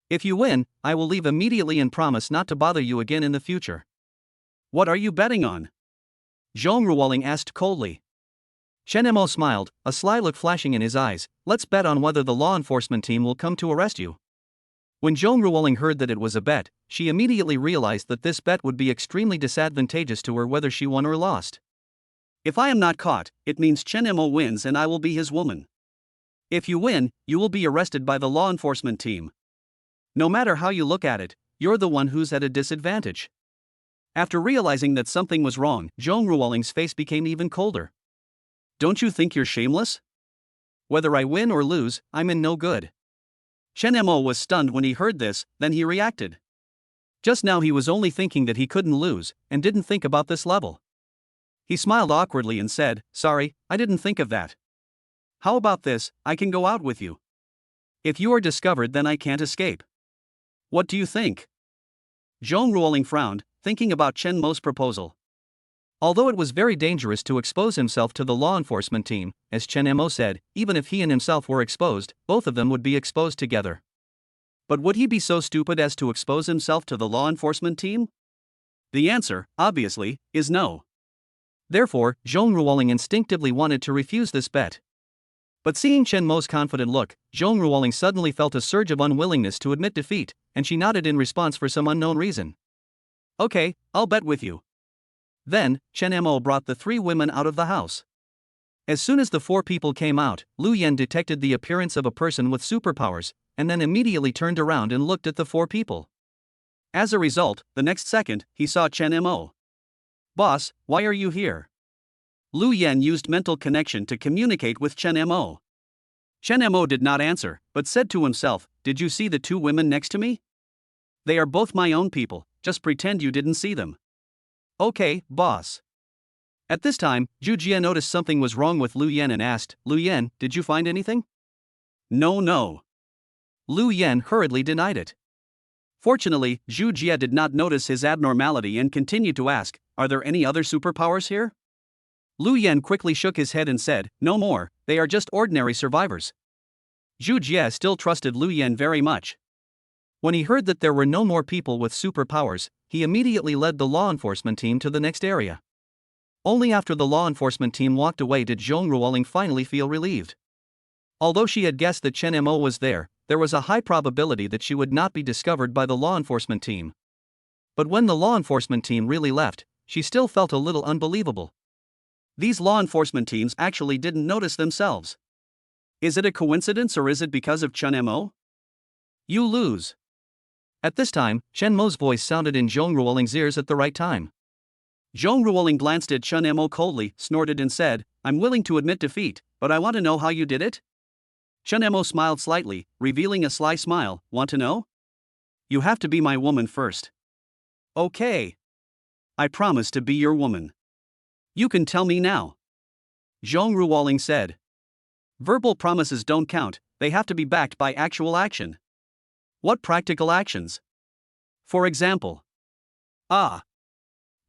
If you win, I will leave immediately and promise not to bother you again in the future. What are you betting on? Zhong Ruoling asked coldly. Chen Mo smiled, a sly look flashing in his eyes. Let's bet on whether the law enforcement team will come to arrest you. When Zhong Ruoling heard that it was a bet, she immediately realized that this bet would be extremely disadvantageous to her whether she won or lost. If I am not caught, it means Chen Mo wins and I will be his woman. If you win, you will be arrested by the law enforcement team. No matter how you look at it, you're the one who's at a disadvantage. After realizing that something was wrong, Zhong Ruoling's face became even colder. Don't you think you're shameless? Whether I win or lose, I'm in no good. Chen Mo was stunned when he heard this, then he reacted. Just now he was only thinking that he couldn't lose, and didn't think about this level. He smiled awkwardly and said, sorry, I didn't think of that. How about this, I can go out with you. If you are discovered then I can't escape. What do you think? Zhong Ruoling frowned, thinking about Chen Mo's proposal. Although it was very dangerous to expose himself to the law enforcement team, as Chen Mo said, even if he and himself were exposed, both of them would be exposed together. But would he be so stupid as to expose himself to the law enforcement team? The answer, obviously, is no. Therefore, Zhong Ruoling instinctively wanted to refuse this bet. But seeing Chen Mo's confident look, Zhong Ruoling suddenly felt a surge of unwillingness to admit defeat, and she nodded in response for some unknown reason. Okay, I'll bet with you. Then, Chen Mo brought the three women out of the house. As soon as the four people came out, Lu Yan detected the appearance of a person with superpowers, and then immediately turned around and looked at the four people. As a result, the next second, he saw Chen Mo. Boss, why are you here? Lu Yan used mental connection to communicate with Chen Mo. Chen Mo did not answer, but said to himself, did you see the two women next to me? They are both my own people, just pretend you didn't see them. Okay, boss. At this time, Zhu Jie noticed something was wrong with Lu Yan and asked, Lu Yan, did you find anything? No. Lu Yan hurriedly denied it. Fortunately, Zhu Jie did not notice his abnormality and continued to ask, are there any other superpowers here? Lu Yan quickly shook his head and said, no more, they are just ordinary survivors. Zhu Jie still trusted Lu Yan very much. When he heard that there were no more people with superpowers, he immediately led the law enforcement team to the next area. Only after the law enforcement team walked away did Zhong Ruoling finally feel relieved. Although she had guessed that Chen Mo was there was a high probability that she would not be discovered by the law enforcement team. But when the law enforcement team really left, she still felt a little unbelievable. These law enforcement teams actually didn't notice themselves. Is it a coincidence or is it because of Chen Mo? You lose. At this time, Chen Mo's voice sounded in Zhong Ruoling's ears at the right time. Zhong Ruoling glanced at Chen Mo coldly, snorted and said, I'm willing to admit defeat, but I want to know how you did it? Chen Mo smiled slightly, revealing a sly smile, want to know? You have to be my woman first. Okay. I promise to be your woman. You can tell me now. Zhong Ruoling said. Verbal promises don't count, they have to be backed by actual action. What practical actions? For example.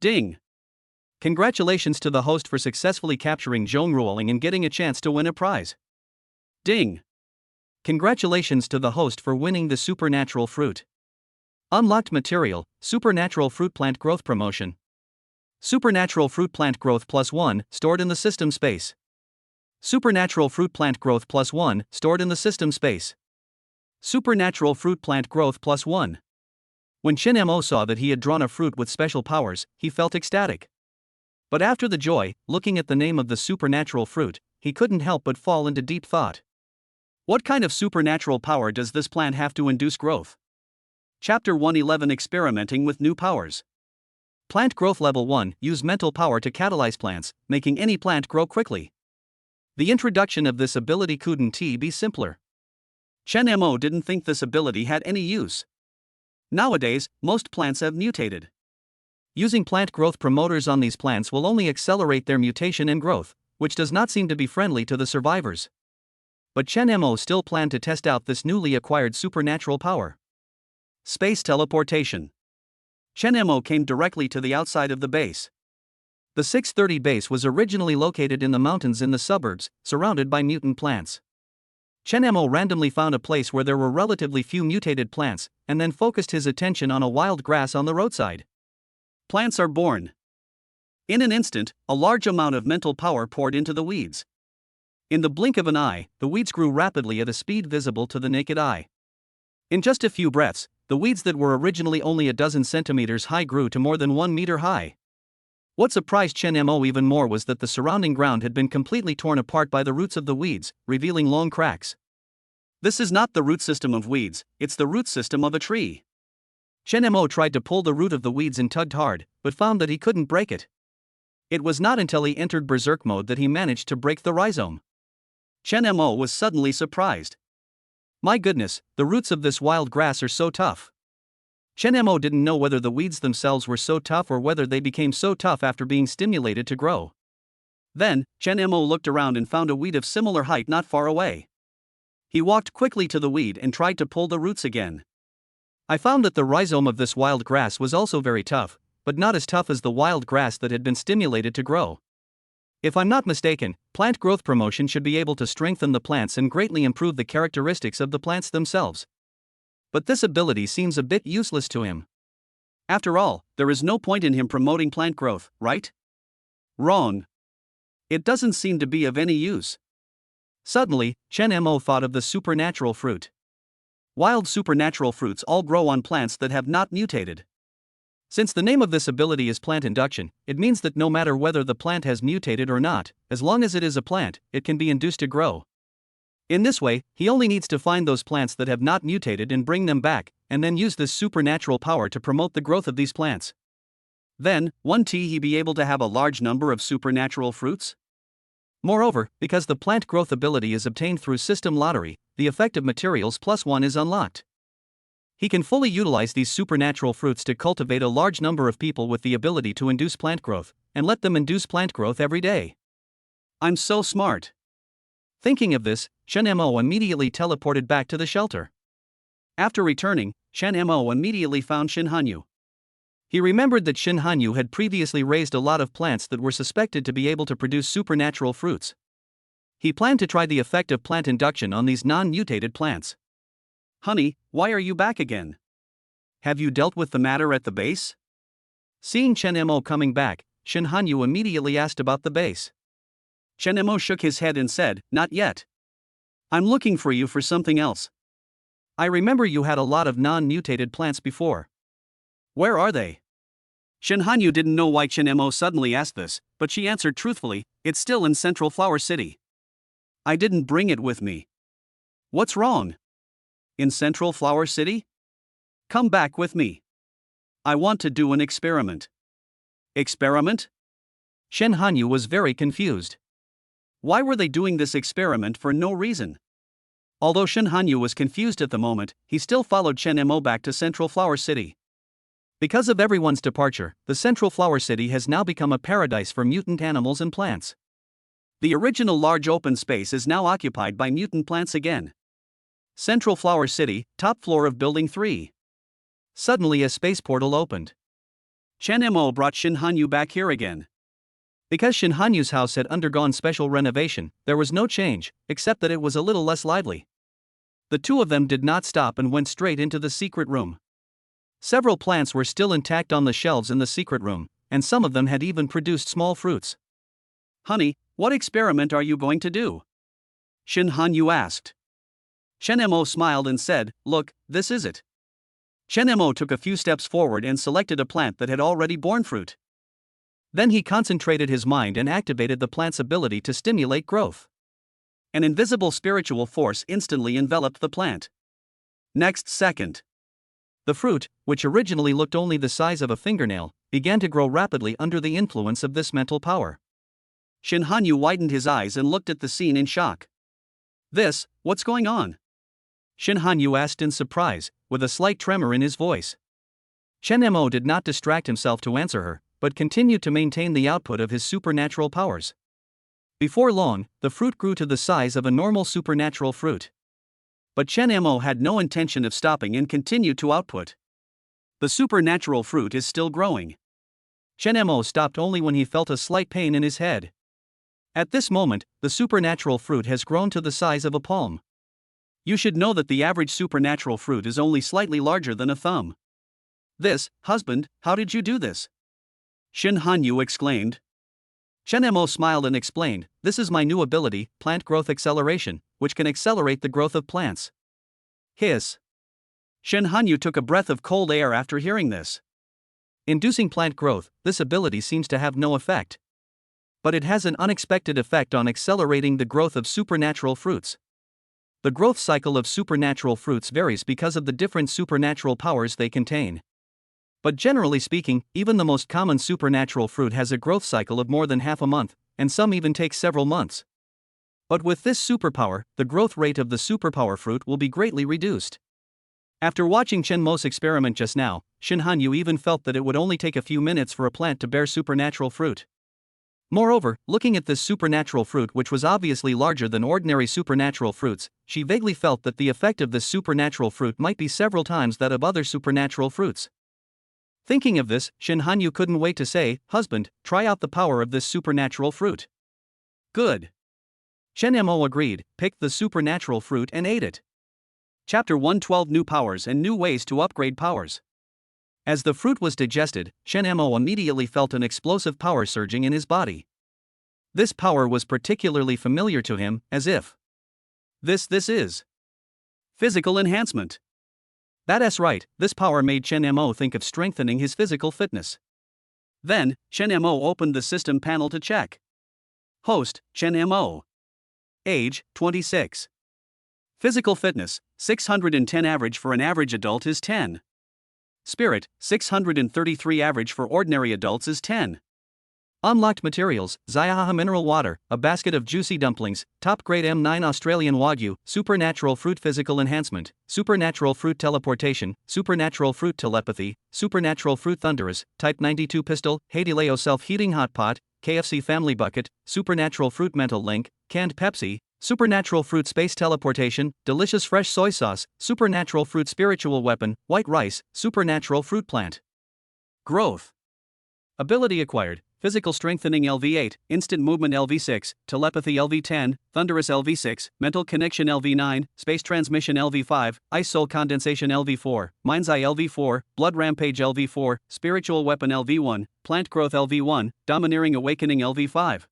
Ding. Congratulations to the host for successfully capturing Zhong Ruoling and getting a chance to win a prize. Ding. Congratulations to the host for winning the supernatural fruit. Unlocked material, supernatural fruit plant growth promotion. Supernatural fruit plant growth +1, stored in the system space. Supernatural fruit plant growth +1, stored in the system space. Supernatural fruit plant growth +1. When Shin Mo saw that he had drawn a fruit with special powers, he felt ecstatic. But after the joy, looking at the name of the supernatural fruit, he couldn't help but fall into deep thought. What kind of supernatural power does this plant have to induce growth? Chapter 111, Experimenting with New Powers. Plant Growth Level 1, use mental power to catalyze plants, making any plant grow quickly. The introduction of this ability couldn't be simpler. Shin Mo didn't think this ability had any use. Nowadays, most plants have mutated. Using plant growth promoters on these plants will only accelerate their mutation and growth, which does not seem to be friendly to the survivors. But Shin Mo still planned to test out this newly acquired supernatural power. Space teleportation. Shin Mo came directly to the outside of the base. The 630 base was originally located in the mountains in the suburbs, surrounded by mutant plants. Shin Mo randomly found a place where there were relatively few mutated plants, and then focused his attention on a wild grass on the roadside. Plants are born. In an instant, a large amount of mental power poured into the weeds. In the blink of an eye, the weeds grew rapidly at a speed visible to the naked eye. In just a few breaths, the weeds that were originally only a dozen centimeters high grew to more than 1 meter high. What surprised Shin Mo even more was that the surrounding ground had been completely torn apart by the roots of the weeds, revealing long cracks. This is not the root system of weeds, it's the root system of a tree. Shin Mo tried to pull the root of the weeds and tugged hard, but found that he couldn't break it. It was not until he entered berserk mode that he managed to break the rhizome. Shin Mo was suddenly surprised. My goodness, the roots of this wild grass are so tough. Shin Mo didn't know whether the weeds themselves were so tough or whether they became so tough after being stimulated to grow. Then, Shin Mo looked around and found a weed of similar height not far away. He walked quickly to the weed and tried to pull the roots again. I found that the rhizome of this wild grass was also very tough, but not as tough as the wild grass that had been stimulated to grow. If I'm not mistaken, plant growth promotion should be able to strengthen the plants and greatly improve the characteristics of the plants themselves. But this ability seems a bit useless to him. After all, there is no point in him promoting plant growth, right? Wrong. It doesn't seem to be of any use. Suddenly, Shin Mo thought of the supernatural fruit. Wild supernatural fruits all grow on plants that have not mutated. Since the name of this ability is plant induction, it means that no matter whether the plant has mutated or not, as long as it is a plant, it can be induced to grow. In this way, he only needs to find those plants that have not mutated and bring them back, and then use this supernatural power to promote the growth of these plants. Then, won't he be able to have a large number of supernatural fruits? Moreover, because the plant growth ability is obtained through system lottery, the effective materials +1 is unlocked. He can fully utilize these supernatural fruits to cultivate a large number of people with the ability to induce plant growth, and let them induce plant growth every day. I'm so smart. Thinking of this, Shin Mo immediately teleported back to the shelter. After returning, Shin Mo immediately found Shin Hanyu. He remembered that Shin Hanyu had previously raised a lot of plants that were suspected to be able to produce supernatural fruits. He planned to try the effect of plant induction on these non-mutated plants. Honey, why are you back again? Have you dealt with the matter at the base? Seeing Shin Mo coming back, Shin Hanyu immediately asked about the base. Shin Mo shook his head and said, not yet. I'm looking for you for something else. I remember you had a lot of non-mutated plants before. Where are they? Shin Hanyu didn't know why Shin Mo suddenly asked this, but she answered truthfully, it's still in Central Flower City. I didn't bring it with me. What's wrong? In Central Flower City? Come back with me. I want to do an experiment. Experiment? Shin Hanyu was very confused. Why were they doing this experiment for no reason? Although Shin Hanyu was confused at the moment, he still followed Shin Mo back to Central Flower City. Because of everyone's departure, the Central Flower City has now become a paradise for mutant animals and plants. The original large open space is now occupied by mutant plants again. Central Flower City, top floor of Building 3. Suddenly a space portal opened. Shin Mo brought Shin Hanyu back here again. Because Shin Hanyu's house had undergone special renovation, there was no change, except that it was a little less lively. The two of them did not stop and went straight into the secret room. Several plants were still intact on the shelves in the secret room, and some of them had even produced small fruits. "Honey, what experiment are you going to do?" Shin Han-yu asked. Chen Mo smiled and said, "Look, this is it." Chen Mo took a few steps forward and selected a plant that had already borne fruit. Then he concentrated his mind and activated the plant's ability to stimulate growth. An invisible spiritual force instantly enveloped the plant. Next second, the fruit, which originally looked only the size of a fingernail, began to grow rapidly under the influence of this mental power. Shin Han-yu widened his eyes and looked at the scene in shock. What's going on?" Shin Han-yu asked in surprise, with a slight tremor in his voice. Chen Mo did not distract himself to answer her, but continued to maintain the output of his supernatural powers. Before long, the fruit grew to the size of a normal supernatural fruit. But Chen Mo had no intention of stopping and continued to output. The supernatural fruit is still growing. Chen Mo stopped only when he felt a slight pain in his head. At this moment, the supernatural fruit has grown to the size of a palm. You should know that the average supernatural fruit is only slightly larger than a thumb. Husband, how did you do this?" Shin Han-yu exclaimed. Chen Mo smiled and explained, "This is my new ability, plant growth acceleration, which can accelerate the growth of plants." Hiss. Shin Han-yu took a breath of cold air after hearing this. Inducing plant growth, this ability seems to have no effect. But it has an unexpected effect on accelerating the growth of supernatural fruits. The growth cycle of supernatural fruits varies because of the different supernatural powers they contain. But generally speaking, even the most common supernatural fruit has a growth cycle of more than half a month, and some even take several months. But with this superpower, the growth rate of the superpower fruit will be greatly reduced. After watching Chen Mo's experiment just now, Shin Han-yu even felt that it would only take a few minutes for a plant to bear supernatural fruit. Moreover, looking at this supernatural fruit, which was obviously larger than ordinary supernatural fruits, she vaguely felt that the effect of this supernatural fruit might be several times that of other supernatural fruits. Thinking of this, Shin Han-yu couldn't wait to say, "Husband, try out the power of this supernatural fruit." "Good." Chen Mo agreed, picked the supernatural fruit and ate it. Chapter 112: New Powers and New Ways to Upgrade Powers. As the fruit was digested, Chen Mo immediately felt an explosive power surging in his body. This power was particularly familiar to him, as if this is physical enhancement. That's right, this power made Chen Mo think of strengthening his physical fitness. Then, Chen Mo opened the system panel to check. Host, Chen Mo. Age, 26. Physical fitness, 610 average for an average adult is 10. Spirit, 633 average for ordinary adults is 10. Unlocked materials: Xiahaha mineral water, a basket of juicy dumplings, top grade M9 Australian Wagyu, supernatural fruit physical enhancement, supernatural fruit teleportation, supernatural fruit telepathy, supernatural fruit thunderous, type 92 pistol, Hadileo self-heating hot pot, KFC family bucket, supernatural fruit mental link, canned Pepsi, supernatural fruit space teleportation, delicious fresh soy sauce, supernatural fruit spiritual weapon, white rice, supernatural fruit plant. Growth. Ability acquired: physical strengthening LV8, instant movement LV6, telepathy LV10, thunderous LV6, mental connection LV9, space transmission LV5, ice soul condensation LV4, mind's eye LV4, blood rampage LV4, spiritual weapon LV1, plant growth LV1, domineering awakening LV5.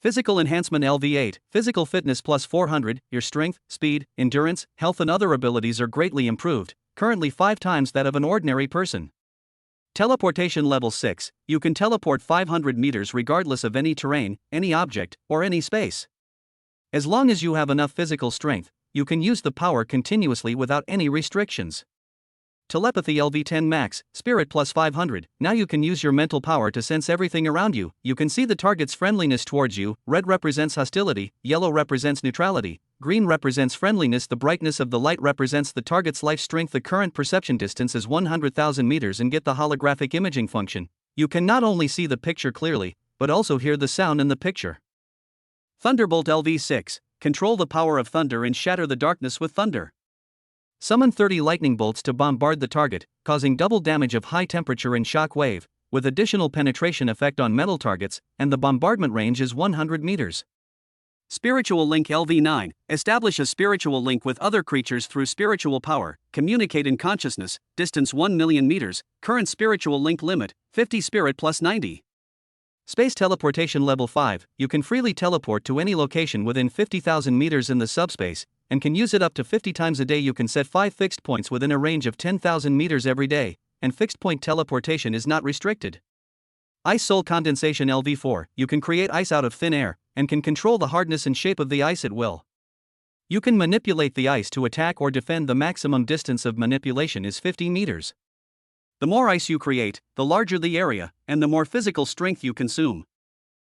Physical enhancement LV8, physical fitness plus 400, your strength, speed, endurance, health and other abilities are greatly improved, currently 5 times that of an ordinary person. Teleportation level 6, you can teleport 500 meters regardless of any terrain, any object, or any space. As long as you have enough physical strength, you can use the power continuously without any restrictions. Telepathy LV10 max, spirit plus 500, now you can use your mental power to sense everything around you. You can see the target's friendliness towards you, red represents hostility, yellow represents neutrality, green represents friendliness, the brightness of the light represents the target's life strength. The current perception distance is 100,000 meters and get the holographic imaging function. You can not only see the picture clearly, but also hear the sound in the picture. Thunderbolt LV6, control the power of thunder and shatter the darkness with thunder. Summon 30 lightning bolts to bombard the target, causing double damage of high temperature and shock wave, with additional penetration effect on metal targets, and the bombardment range is 100 meters. Spiritual link LV9. Establish a spiritual link with other creatures through spiritual power. Communicate in consciousness. Distance 1 million meters. Current spiritual link limit 50 spirit plus 90. Space teleportation level 5. You can freely teleport to any location within 50,000 meters in the subspace, and can use it up to 50 times a day. You can set 5 fixed points within a range of 10,000 meters every day, and fixed point teleportation is not restricted. Ice Soul Condensation LV4. You can create ice out of thin air, and can control the hardness and shape of the ice at will. You can manipulate the ice to attack or defend. The maximum distance of manipulation is 50 meters. The more ice you create, the larger the area, and the more physical strength you consume.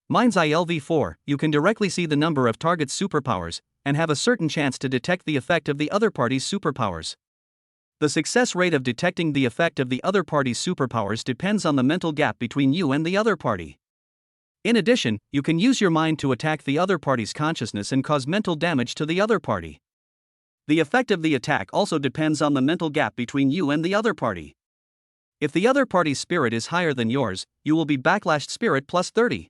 Mind's Eye LV4. You can directly see the number of target's superpowers, and have a certain chance to detect the effect of the other party's superpowers. The success rate of detecting the effect of the other party's superpowers depends on the mental gap between you and the other party. In addition, you can use your mind to attack the other party's consciousness and cause mental damage to the other party. The effect of the attack also depends on the mental gap between you and the other party. If the other party's spirit is higher than yours, you will be backlashed spirit plus 30.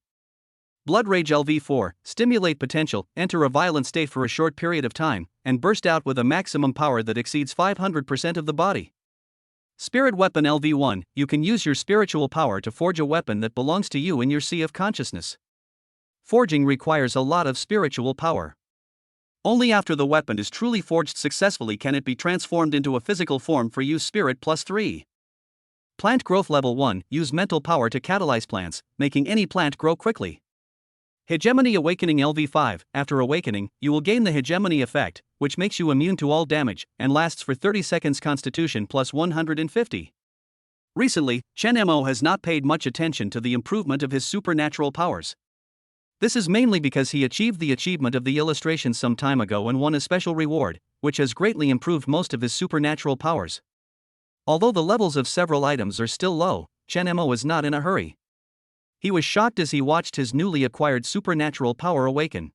Blood Rage LV4. Stimulate potential, enter a violent state for a short period of time, and burst out with a maximum power that exceeds 500% of the body. Spirit Weapon LV1. You can use your spiritual power to forge a weapon that belongs to you in your sea of consciousness. Forging requires a lot of spiritual power. Only after the weapon is truly forged successfully can it be transformed into a physical form for use. Spirit plus 3. Plant Growth Level 1. Use mental power to catalyze plants, making any plant grow quickly. Hegemony Awakening LV5. After awakening, you will gain the hegemony effect, which makes you immune to all damage, and lasts for 30 seconds. Constitution plus 150. Recently, Chen Mo has not paid much attention to the improvement of his supernatural powers. This is mainly because he achieved the achievement of the illustration some time ago and won a special reward, which has greatly improved most of his supernatural powers. Although the levels of several items are still low, Chen Mo is not in a hurry. He was shocked as he watched his newly acquired supernatural power awaken.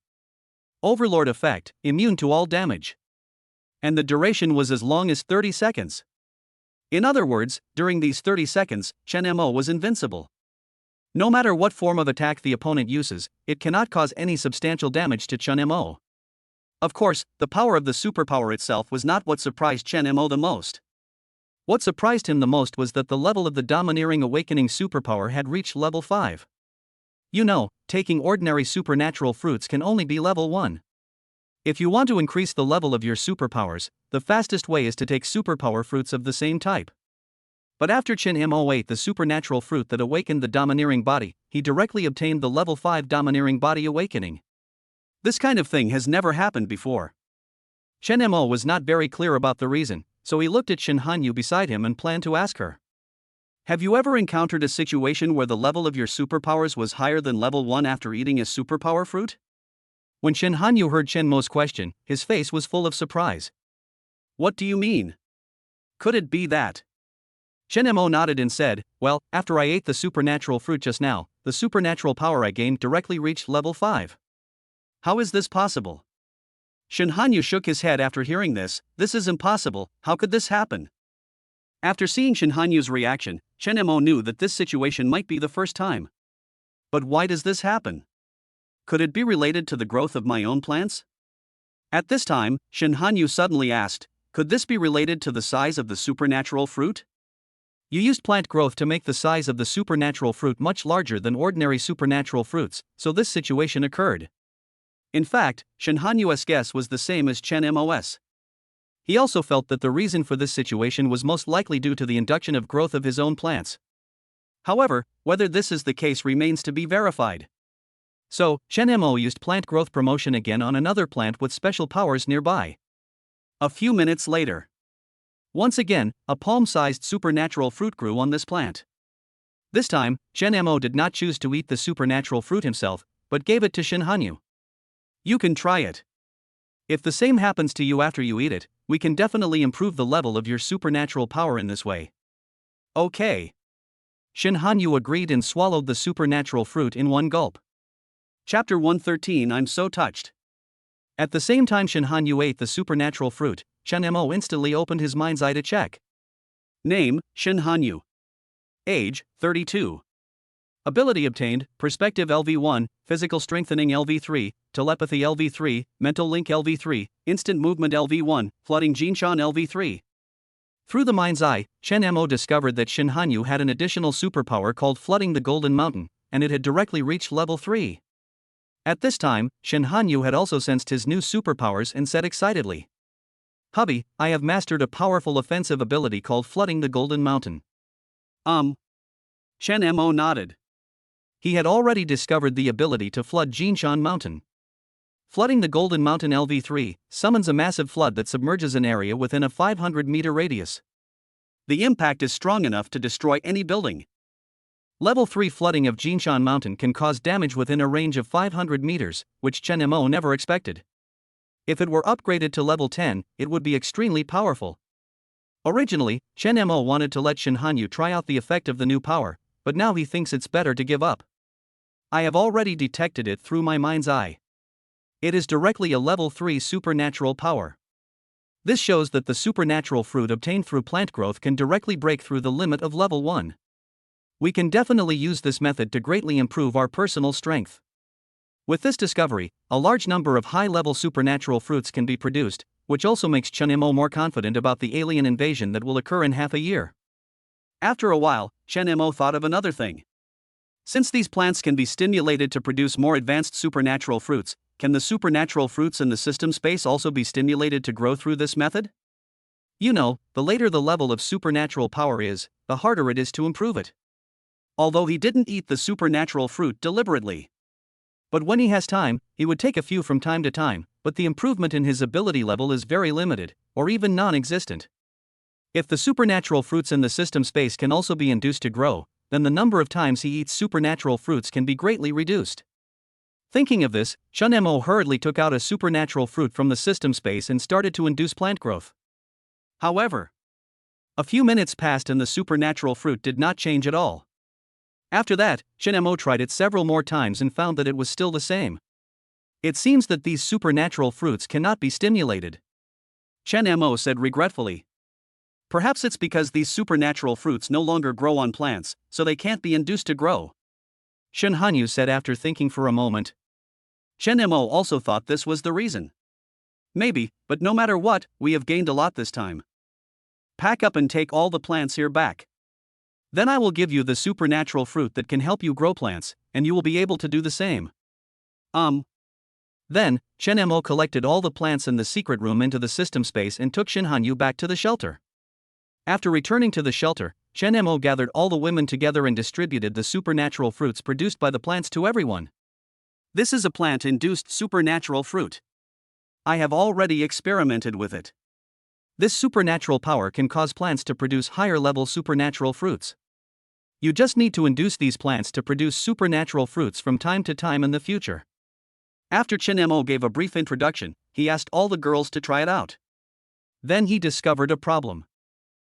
Overlord effect, immune to all damage. And the duration was as long as 30 seconds. In other words, during these 30 seconds, Chen Mo was invincible. No matter what form of attack the opponent uses, it cannot cause any substantial damage to Chen Mo. Of course, the power of the superpower itself was not what surprised Chen Mo the most. What surprised him the most was that the level of the domineering awakening superpower had reached level 5. You know, taking ordinary supernatural fruits can only be level 1. If you want to increase the level of your superpowers, the fastest way is to take superpower fruits of the same type. But after Chen Mo ate the supernatural fruit that awakened the domineering body, he directly obtained the level 5 domineering body awakening. This kind of thing has never happened before. Chen Mo was not very clear about the reason, so he looked at Shen Hanyu beside him and planned to ask her. Have you ever encountered a situation where the level of your superpowers was higher than level 1 after eating a superpower fruit? When Shen Hanyu heard Chen Mo's question, his face was full of surprise. What do you mean? Could it be that? Shen Mo nodded and said, well, after I ate the supernatural fruit just now, the supernatural power I gained directly reached level 5. How is this possible? Shen Hanyu shook his head after hearing this. This is impossible, how could this happen? After seeing Shen Hanyu's reaction, Chen Mo knew that this situation might be the first time. But why does this happen? Could it be related to the growth of my own plants? At this time, Shen Hanyu suddenly asked, could this be related to the size of the supernatural fruit? You used plant growth to make the size of the supernatural fruit much larger than ordinary supernatural fruits, so this situation occurred. In fact, Shen Hanyu's guess was the same as Chen Mo's. He also felt that the reason for this situation was most likely due to the induction of growth of his own plants. However, whether this is the case remains to be verified. So, Chen Mo used plant growth promotion again on another plant with special powers nearby. A few minutes later, once again, a palm-sized supernatural fruit grew on this plant. This time, Chen Mo did not choose to eat the supernatural fruit himself, but gave it to Shen Hanyu. You can try it. If the same happens to you after you eat it, we can definitely improve the level of your supernatural power in this way. Okay. Shen Hanyu agreed and swallowed the supernatural fruit in one gulp. Chapter 113. I'm so touched. At the same time Shen Hanyu ate the supernatural fruit, Chen Mo instantly opened his mind's eye to check. Name, Shen Hanyu. Age, 32. Ability obtained: Perspective LV1, Physical Strengthening LV3, Telepathy LV3, Mental Link LV3, Instant Movement LV1, Flooding Jinshan LV3. Through the mind's eye, Chen Mo discovered that Shin Hanyu had an additional superpower called Flooding the Golden Mountain, and it had directly reached level 3. At this time, Shin Hanyu had also sensed his new superpowers and said excitedly, "Hubby, I have mastered a powerful offensive ability called Flooding the Golden Mountain." Chen Mo nodded. He had already discovered the ability to flood Jinshan Mountain. Flooding the Golden Mountain LV3 summons a massive flood that submerges an area within a 500-meter radius. The impact is strong enough to destroy any building. Level 3 flooding of Jinshan Mountain can cause damage within a range of 500 meters, which Chen Mo never expected. If it were upgraded to level 10, it would be extremely powerful. Originally, Chen Mo wanted to let Shin Hanyu try out the effect of the new power, but now he thinks it's better to give up. I have already detected it through my mind's eye. It is directly a level 3 supernatural power. This shows that the supernatural fruit obtained through plant growth can directly break through the limit of level 1. We can definitely use this method to greatly improve our personal strength. With this discovery, a large number of high-level supernatural fruits can be produced, which also makes Chen Mo more confident about the alien invasion that will occur in half a year. After a while, Chen Mo thought of another thing. Since these plants can be stimulated to produce more advanced supernatural fruits, can the supernatural fruits in the system space also be stimulated to grow through this method? You know, the later the level of supernatural power is, the harder it is to improve it. Although he didn't eat the supernatural fruit deliberately. But when he has time, he would take a few from time to time, but the improvement in his ability level is very limited, or even non-existent. If the supernatural fruits in the system space can also be induced to grow, then the number of times he eats supernatural fruits can be greatly reduced. Thinking of this, Chen Mo hurriedly took out a supernatural fruit from the system space and started to induce plant growth. However, a few minutes passed and the supernatural fruit did not change at all. After that, Chen Mo tried it several more times and found that it was still the same. It seems that these supernatural fruits cannot be stimulated. Chen Mo said regretfully. Perhaps it's because these supernatural fruits no longer grow on plants, so they can't be induced to grow. Shin Hanyu said after thinking for a moment. Chen Mo also thought this was the reason. Maybe, but no matter what, we have gained a lot this time. Pack up and take all the plants here back. Then I will give you the supernatural fruit that can help you grow plants, and you will be able to do the same. Then, Chen Mo collected all the plants in the secret room into the system space and took Shin Hanyu back to the shelter. After returning to the shelter, Chen Mo gathered all the women together and distributed the supernatural fruits produced by the plants to everyone. This is a plant-induced supernatural fruit. I have already experimented with it. This supernatural power can cause plants to produce higher-level supernatural fruits. You just need to induce these plants to produce supernatural fruits from time to time in the future. After Chen Mo gave a brief introduction, he asked all the girls to try it out. Then he discovered a problem.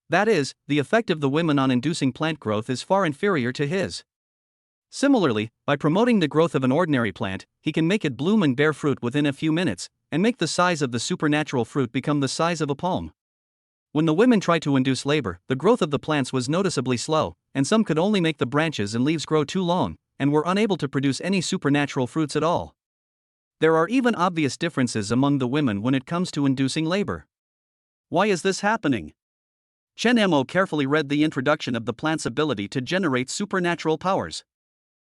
That is, the effect of the women on inducing plant growth is far inferior to his. Similarly, by promoting the growth of an ordinary plant, he can make it bloom and bear fruit within a few minutes, and make the size of the supernatural fruit become the size of a palm. When the women tried to induce labor, the growth of the plants was noticeably slow, and some could only make the branches and leaves grow too long, and were unable to produce any supernatural fruits at all. There are even obvious differences among the women when it comes to inducing labor. Why is this happening? Chen Mo carefully read the introduction of the plant's ability to generate supernatural powers.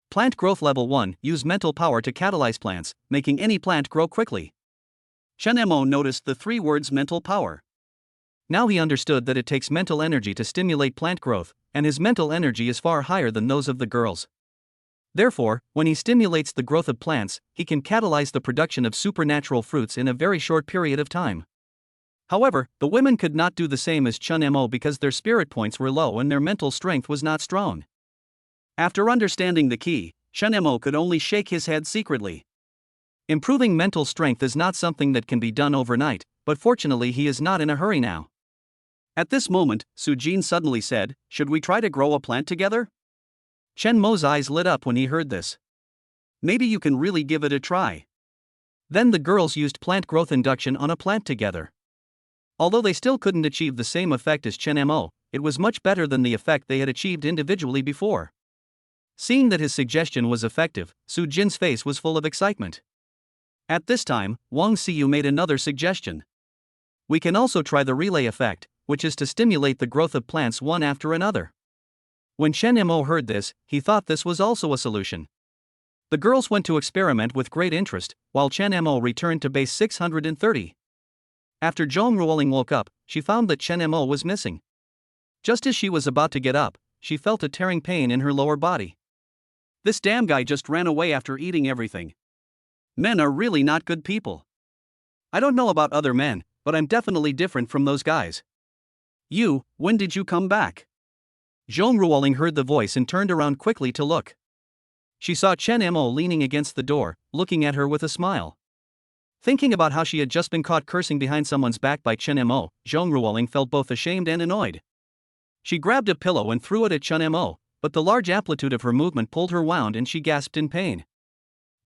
Plant growth level 1, use mental power to catalyze plants, making any plant grow quickly. Chen Mo noticed the 3 words mental power. Now he understood that it takes mental energy to stimulate plant growth, and his mental energy is far higher than those of the girls. Therefore, when he stimulates the growth of plants, he can catalyze the production of supernatural fruits in a very short period of time. However, the women could not do the same as Chen Mo because their spirit points were low and their mental strength was not strong. After understanding the key, Chen Mo could only shake his head secretly. Improving mental strength is not something that can be done overnight, but fortunately he is not in a hurry now. At this moment, Su Jin suddenly said, "Should we try to grow a plant together?" Chen Mo's eyes lit up when he heard this. Maybe you can really give it a try. Then the girls used plant growth induction on a plant together. Although they still couldn't achieve the same effect as Chen Mo, it was much better than the effect they had achieved individually before. Seeing that his suggestion was effective, Su Jin's face was full of excitement. At this time, Wang Xiyu made another suggestion. We can also try the relay effect, which is to stimulate the growth of plants one after another. When Chen Mo heard this, he thought this was also a solution. The girls went to experiment with great interest, while Chen Mo returned to base 630. After Zhong Ruoling woke up, she found that Chen Mo was missing. Just as she was about to get up, she felt a tearing pain in her lower body. This damn guy just ran away after eating everything. Men are really not good people. I don't know about other men, but I'm definitely different from those guys. You, when did you come back? Zhong Ruoling heard the voice and turned around quickly to look. She saw Chen Mo leaning against the door, looking at her with a smile. Thinking about how she had just been caught cursing behind someone's back by Chen Mo, Zhong Ruoling felt both ashamed and annoyed. She grabbed a pillow and threw it at Chen Mo, but the large amplitude of her movement pulled her wound and she gasped in pain.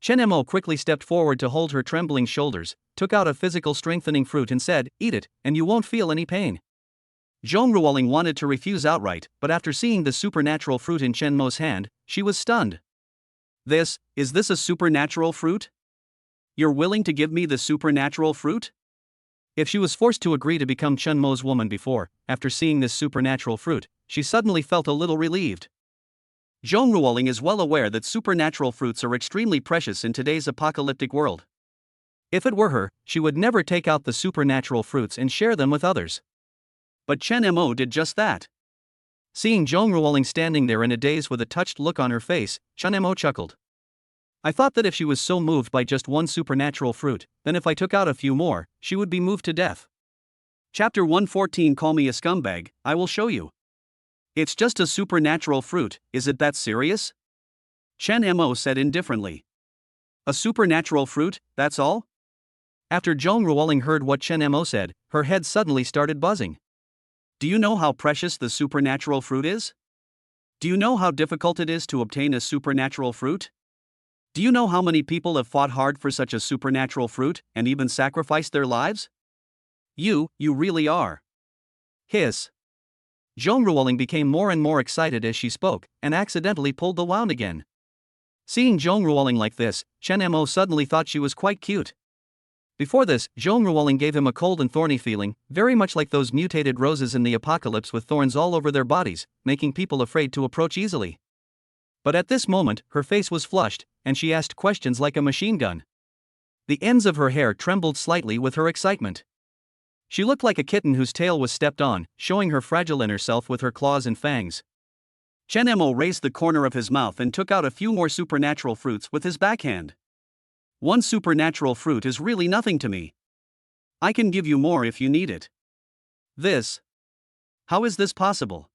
Chen Mo quickly stepped forward to hold her trembling shoulders, took out a physical strengthening fruit and said, "Eat it, and you won't feel any pain." Zhong Ruoling wanted to refuse outright, but after seeing the supernatural fruit in Chen Mo's hand, she was stunned. Is this a supernatural fruit? You're willing to give me the supernatural fruit? If she was forced to agree to become Chen Mo's woman before, after seeing this supernatural fruit, she suddenly felt a little relieved. Zhong Ruoling is well aware that supernatural fruits are extremely precious in today's apocalyptic world. If it were her, she would never take out the supernatural fruits and share them with others. But Chen Mo did just that. Seeing Zhong Ruoling standing there in a daze with a touched look on her face, Chen Mo chuckled. I thought that if she was so moved by just one supernatural fruit, then if I took out a few more, she would be moved to death. Chapter 114. Call me a scumbag, I will show you. It's just a supernatural fruit, is it that serious? Chen Mo said indifferently. A supernatural fruit, that's all? After Zhong Ruoling heard what Chen Mo said, her head suddenly started buzzing. Do you know how precious the supernatural fruit is? Do you know how difficult it is to obtain a supernatural fruit? Do you know how many people have fought hard for such a supernatural fruit, and even sacrificed their lives? You really are. Hiss. Zhong Ruoling became more and more excited as she spoke, and accidentally pulled the wound again. Seeing Zhong Ruoling like this, Chen Mo suddenly thought she was quite cute. Before this, Zhong Ruoling gave him a cold and thorny feeling, very much like those mutated roses in the apocalypse with thorns all over their bodies, making people afraid to approach easily. But at this moment, her face was flushed, and she asked questions like a machine gun. The ends of her hair trembled slightly with her excitement. She looked like a kitten whose tail was stepped on, showing her fragile inner self with her claws and fangs. Chen Mo raised the corner of his mouth and took out a few more supernatural fruits with his backhand. One supernatural fruit is really nothing to me. I can give you more if you need it. How is this possible?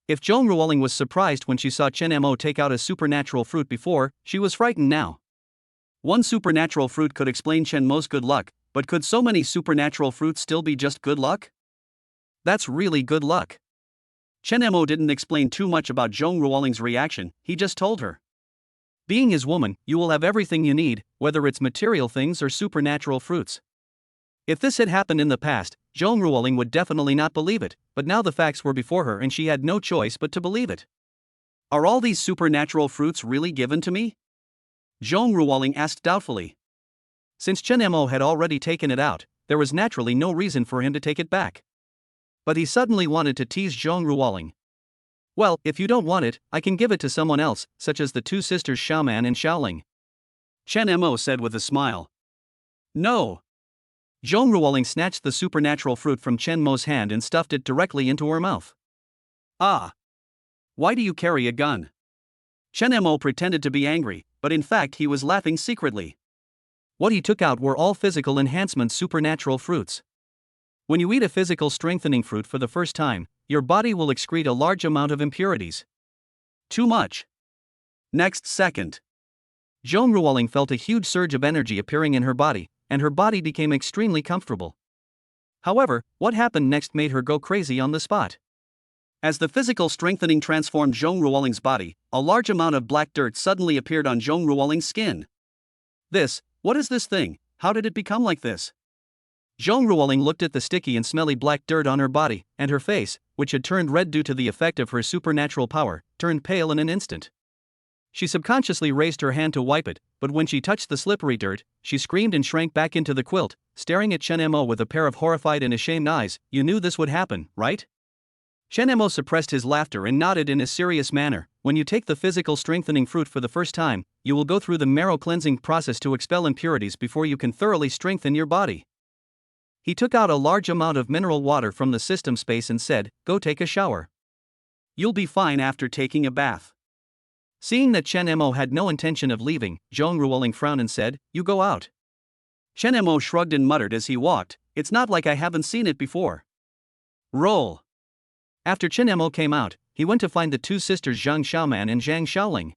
If Zhong Ruoling was surprised when she saw Chen Mo take out a supernatural fruit before, she was frightened now. One supernatural fruit could explain Chen Mo's good luck, but could so many supernatural fruits still be just good luck? That's really good luck. Chen Mo didn't explain too much about Zhong Ruoling's reaction, he just told her. Being his woman, you will have everything you need, whether it's material things or supernatural fruits. If this had happened in the past, Zhong Ruoling would definitely not believe it, but now the facts were before her and she had no choice but to believe it. Are all these supernatural fruits really given to me? Zhong Ruoling asked doubtfully. Since Chen Mo had already taken it out, there was naturally no reason for him to take it back. But he suddenly wanted to tease Zhong Ruoling. Well, if you don't want it, I can give it to someone else, such as the two sisters Xiaoman and Xiaoling. Chen Mo said with a smile. No. Zhong Ruoling snatched the supernatural fruit from Chen Mo's hand and stuffed it directly into her mouth. Ah. Why do you carry a gun? Chen Mo pretended to be angry, but in fact he was laughing secretly. What he took out were all physical enhancement supernatural fruits. When you eat a physical strengthening fruit for the first time, your body will excrete a large amount of impurities. Too much. Next second, Zhong Ruoling felt a huge surge of energy appearing in her body, and her body became extremely comfortable. However, what happened next made her go crazy on the spot. As the physical strengthening transformed Zhong Ruoling's body, a large amount of black dirt suddenly appeared on Zhong Ruoling's skin. What is this thing? How did it become like this? Zhong Ruoling looked at the sticky and smelly black dirt on her body, and her face, which had turned red due to the effect of her supernatural power, turned pale in an instant. She subconsciously raised her hand to wipe it, but when she touched the slippery dirt, she screamed and shrank back into the quilt, staring at Chen Mo with a pair of horrified and ashamed eyes. You knew this would happen, right? Chen Mo suppressed his laughter and nodded in a serious manner. When you take the physical strengthening fruit for the first time, you will go through the marrow cleansing process to expel impurities before you can thoroughly strengthen your body. He took out a large amount of mineral water from the system space and said, go take a shower. You'll be fine after taking a bath. Seeing that Chen Mo had no intention of leaving, Zhong Ruoling frowned and said, you go out. Chen Mo shrugged and muttered as he walked, it's not like I haven't seen it before. Roll. After Chen Mo came out, he went to find the two sisters Zhang Xiaoman and Zhang Xiaoling.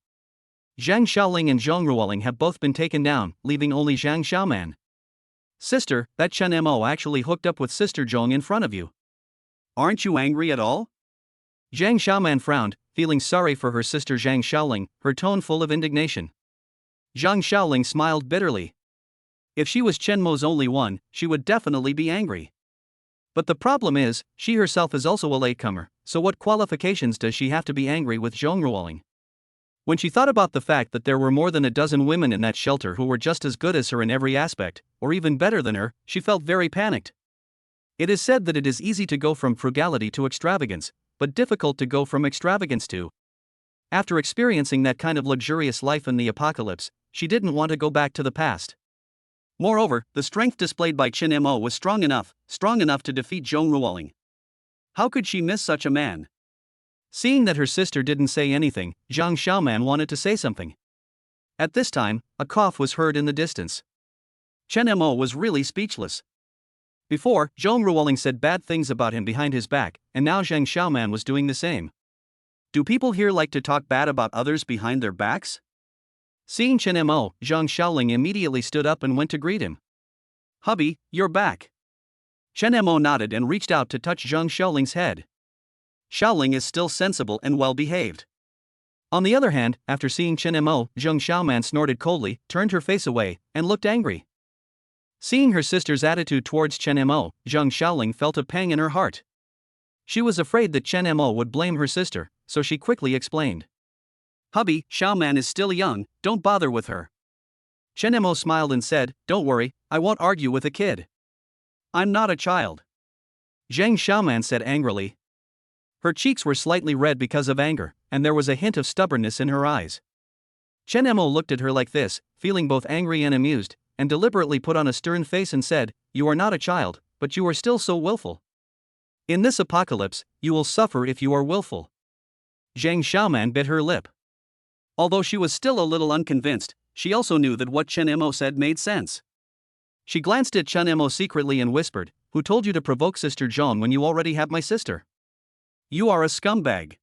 Zhang Xiaoling and Zhong Ruoling have both been taken down, leaving only Zhang Xiaoman. Sister, that Chen Mo actually hooked up with Sister Zhong in front of you. Aren't you angry at all? Zhang Xiaoman frowned, feeling sorry for her sister Zhang Xiaoling, her tone full of indignation. Zhang Xiaoling smiled bitterly. If she was Chen Mo's only one, she would definitely be angry. But the problem is, she herself is also a latecomer, so what qualifications does she have to be angry with Zhong Ruoling? When she thought about the fact that there were more than a dozen women in that shelter who were just as good as her in every aspect, or even better than her, she felt very panicked. It is said that it is easy to go from frugality to extravagance, but difficult to go from extravagance to. After experiencing that kind of luxurious life in the apocalypse, she didn't want to go back to the past. Moreover, the strength displayed by Chen Mo was strong enough to defeat Zhong Ruoling. How could she miss such a man? Seeing that her sister didn't say anything, Zhang Xiaoman wanted to say something. At this time, a cough was heard in the distance. Chen Mo was really speechless. Before, Zhong Ruoling said bad things about him behind his back, and now Zhang Xiaoman was doing the same. Do people here like to talk bad about others behind their backs? Seeing Chen Mo, Zhang Xiaoling immediately stood up and went to greet him. Hubby, you're back. Chen Mo nodded and reached out to touch Zhang Xiaoling's head. Xiaoling is still sensible and well-behaved. On the other hand, after seeing Chen Mo, Zhang Xiaoman snorted coldly, turned her face away, and looked angry. Seeing her sister's attitude towards Chen Mo, Zhang Xiaoling felt a pang in her heart. She was afraid that Chen Mo would blame her sister, so she quickly explained. Hubby, Xiaoman is still young, don't bother with her. Chen Mo smiled and said, don't worry, I won't argue with a kid. I'm not a child. Zhang Xiaoman said angrily. Her cheeks were slightly red because of anger, and there was a hint of stubbornness in her eyes. Chen Mo looked at her like this, feeling both angry and amused, and deliberately put on a stern face and said, you are not a child, but you are still so willful. In this apocalypse, you will suffer if you are willful. Zhang Xiaoman bit her lip. Although she was still a little unconvinced, she also knew that what Chen Mo said made sense. She glanced at Chen Mo secretly and whispered, who told you to provoke Sister Zhong when you already have my sister? You are a scumbag.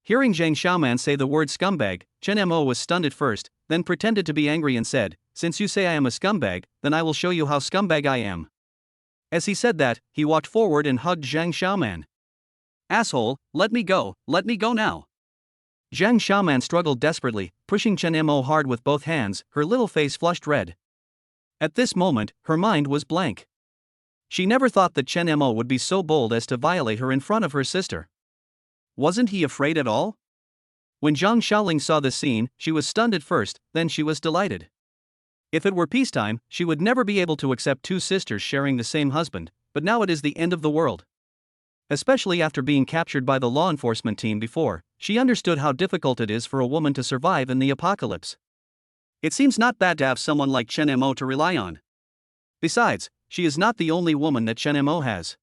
Hearing Zhang Xiaoman say the word scumbag, Chen Mo was stunned at first, then pretended to be angry and said, since you say I am a scumbag, then I will show you how scumbag I am. As he said that, he walked forward and hugged Zhang Xiaoman. Asshole, let me go now. Zhang Xiaoman struggled desperately, pushing Chen Mo hard with both hands, her little face flushed red. At this moment, her mind was blank. She never thought that Chen Mo would be so bold as to violate her in front of her sister. Wasn't he afraid at all? When Zhang Xiaoling saw this scene, she was stunned at first, then she was delighted. If it were peacetime, she would never be able to accept two sisters sharing the same husband, but now it is the end of the world. Especially after being captured by the law enforcement team before, she understood how difficult it is for a woman to survive in the apocalypse. It seems not bad to have someone like Chen Mo to rely on. Besides, she is not the only woman that Chen Mo has.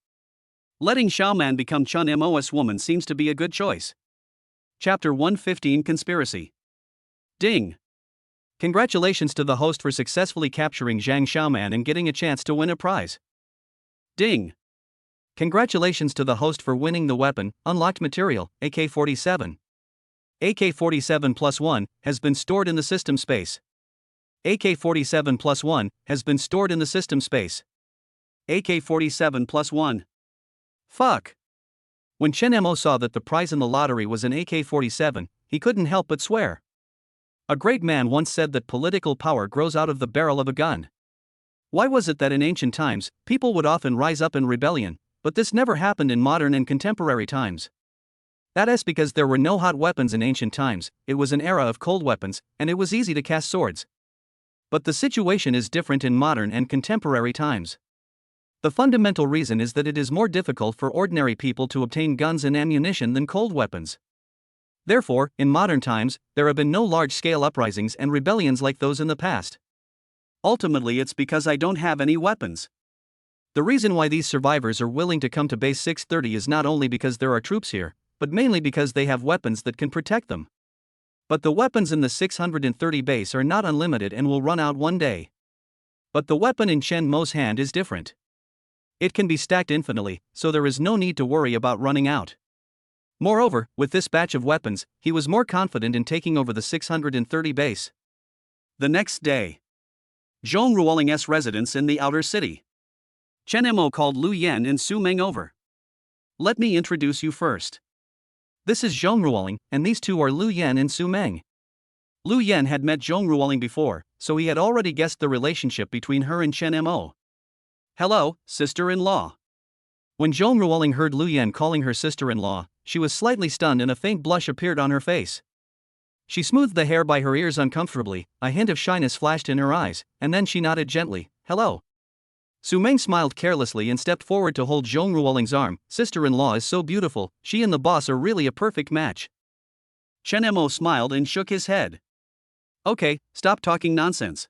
Letting Xiaoman become Chen Mo's woman seems to be a good choice. Chapter 115 Conspiracy. Ding! Congratulations to the host for successfully capturing Zhang Xiaoman and getting a chance to win a prize. Ding! Congratulations to the host for winning the weapon, Unlocked Material, AK-47. AK-47 plus 1 has been stored in the system space. AK-47 plus 1 has been stored in the system space. AK-47 plus 1. Fuck! When Chen Mo saw that the prize in the lottery was an AK-47, he couldn't help but swear. A great man once said that political power grows out of the barrel of a gun. Why was it that in ancient times, people would often rise up in rebellion, but this never happened in modern and contemporary times? That is because there were no hot weapons in ancient times, it was an era of cold weapons, and it was easy to cast swords. But the situation is different in modern and contemporary times. The fundamental reason is that it is more difficult for ordinary people to obtain guns and ammunition than cold weapons. Therefore, in modern times, there have been no large-scale uprisings and rebellions like those in the past. Ultimately, it's because I don't have any weapons. The reason why these survivors are willing to come to base 630 is not only because there are troops here, but mainly because they have weapons that can protect them. But the weapons in the 630 base are not unlimited and will run out one day. But the weapon in Chen Mo's hand is different. It can be stacked infinitely, so there is no need to worry about running out. Moreover, with this batch of weapons, he was more confident in taking over the 630 base. The next day, Zhong Ruoling's residence in the outer city. Chen Mo called Lu Yan and Su Meng over. Let me introduce you first. This is Zhong Ruoling, and these two are Lu Yan and Su Meng. Lu Yan had met Zhong Ruoling before, so he had already guessed the relationship between her and Chen Mo. Hello, sister-in-law. When Zhong Ruoling heard Lu Yan calling her sister-in-law, she was slightly stunned and a faint blush appeared on her face. She smoothed the hair by her ears uncomfortably, a hint of shyness flashed in her eyes, and then she nodded gently, hello. Su Meng smiled carelessly and stepped forward to hold Zhong Ruoling's arm. Sister-in-law is so beautiful, she and the boss are really a perfect match. Chen Mo smiled and shook his head. Okay, stop talking nonsense.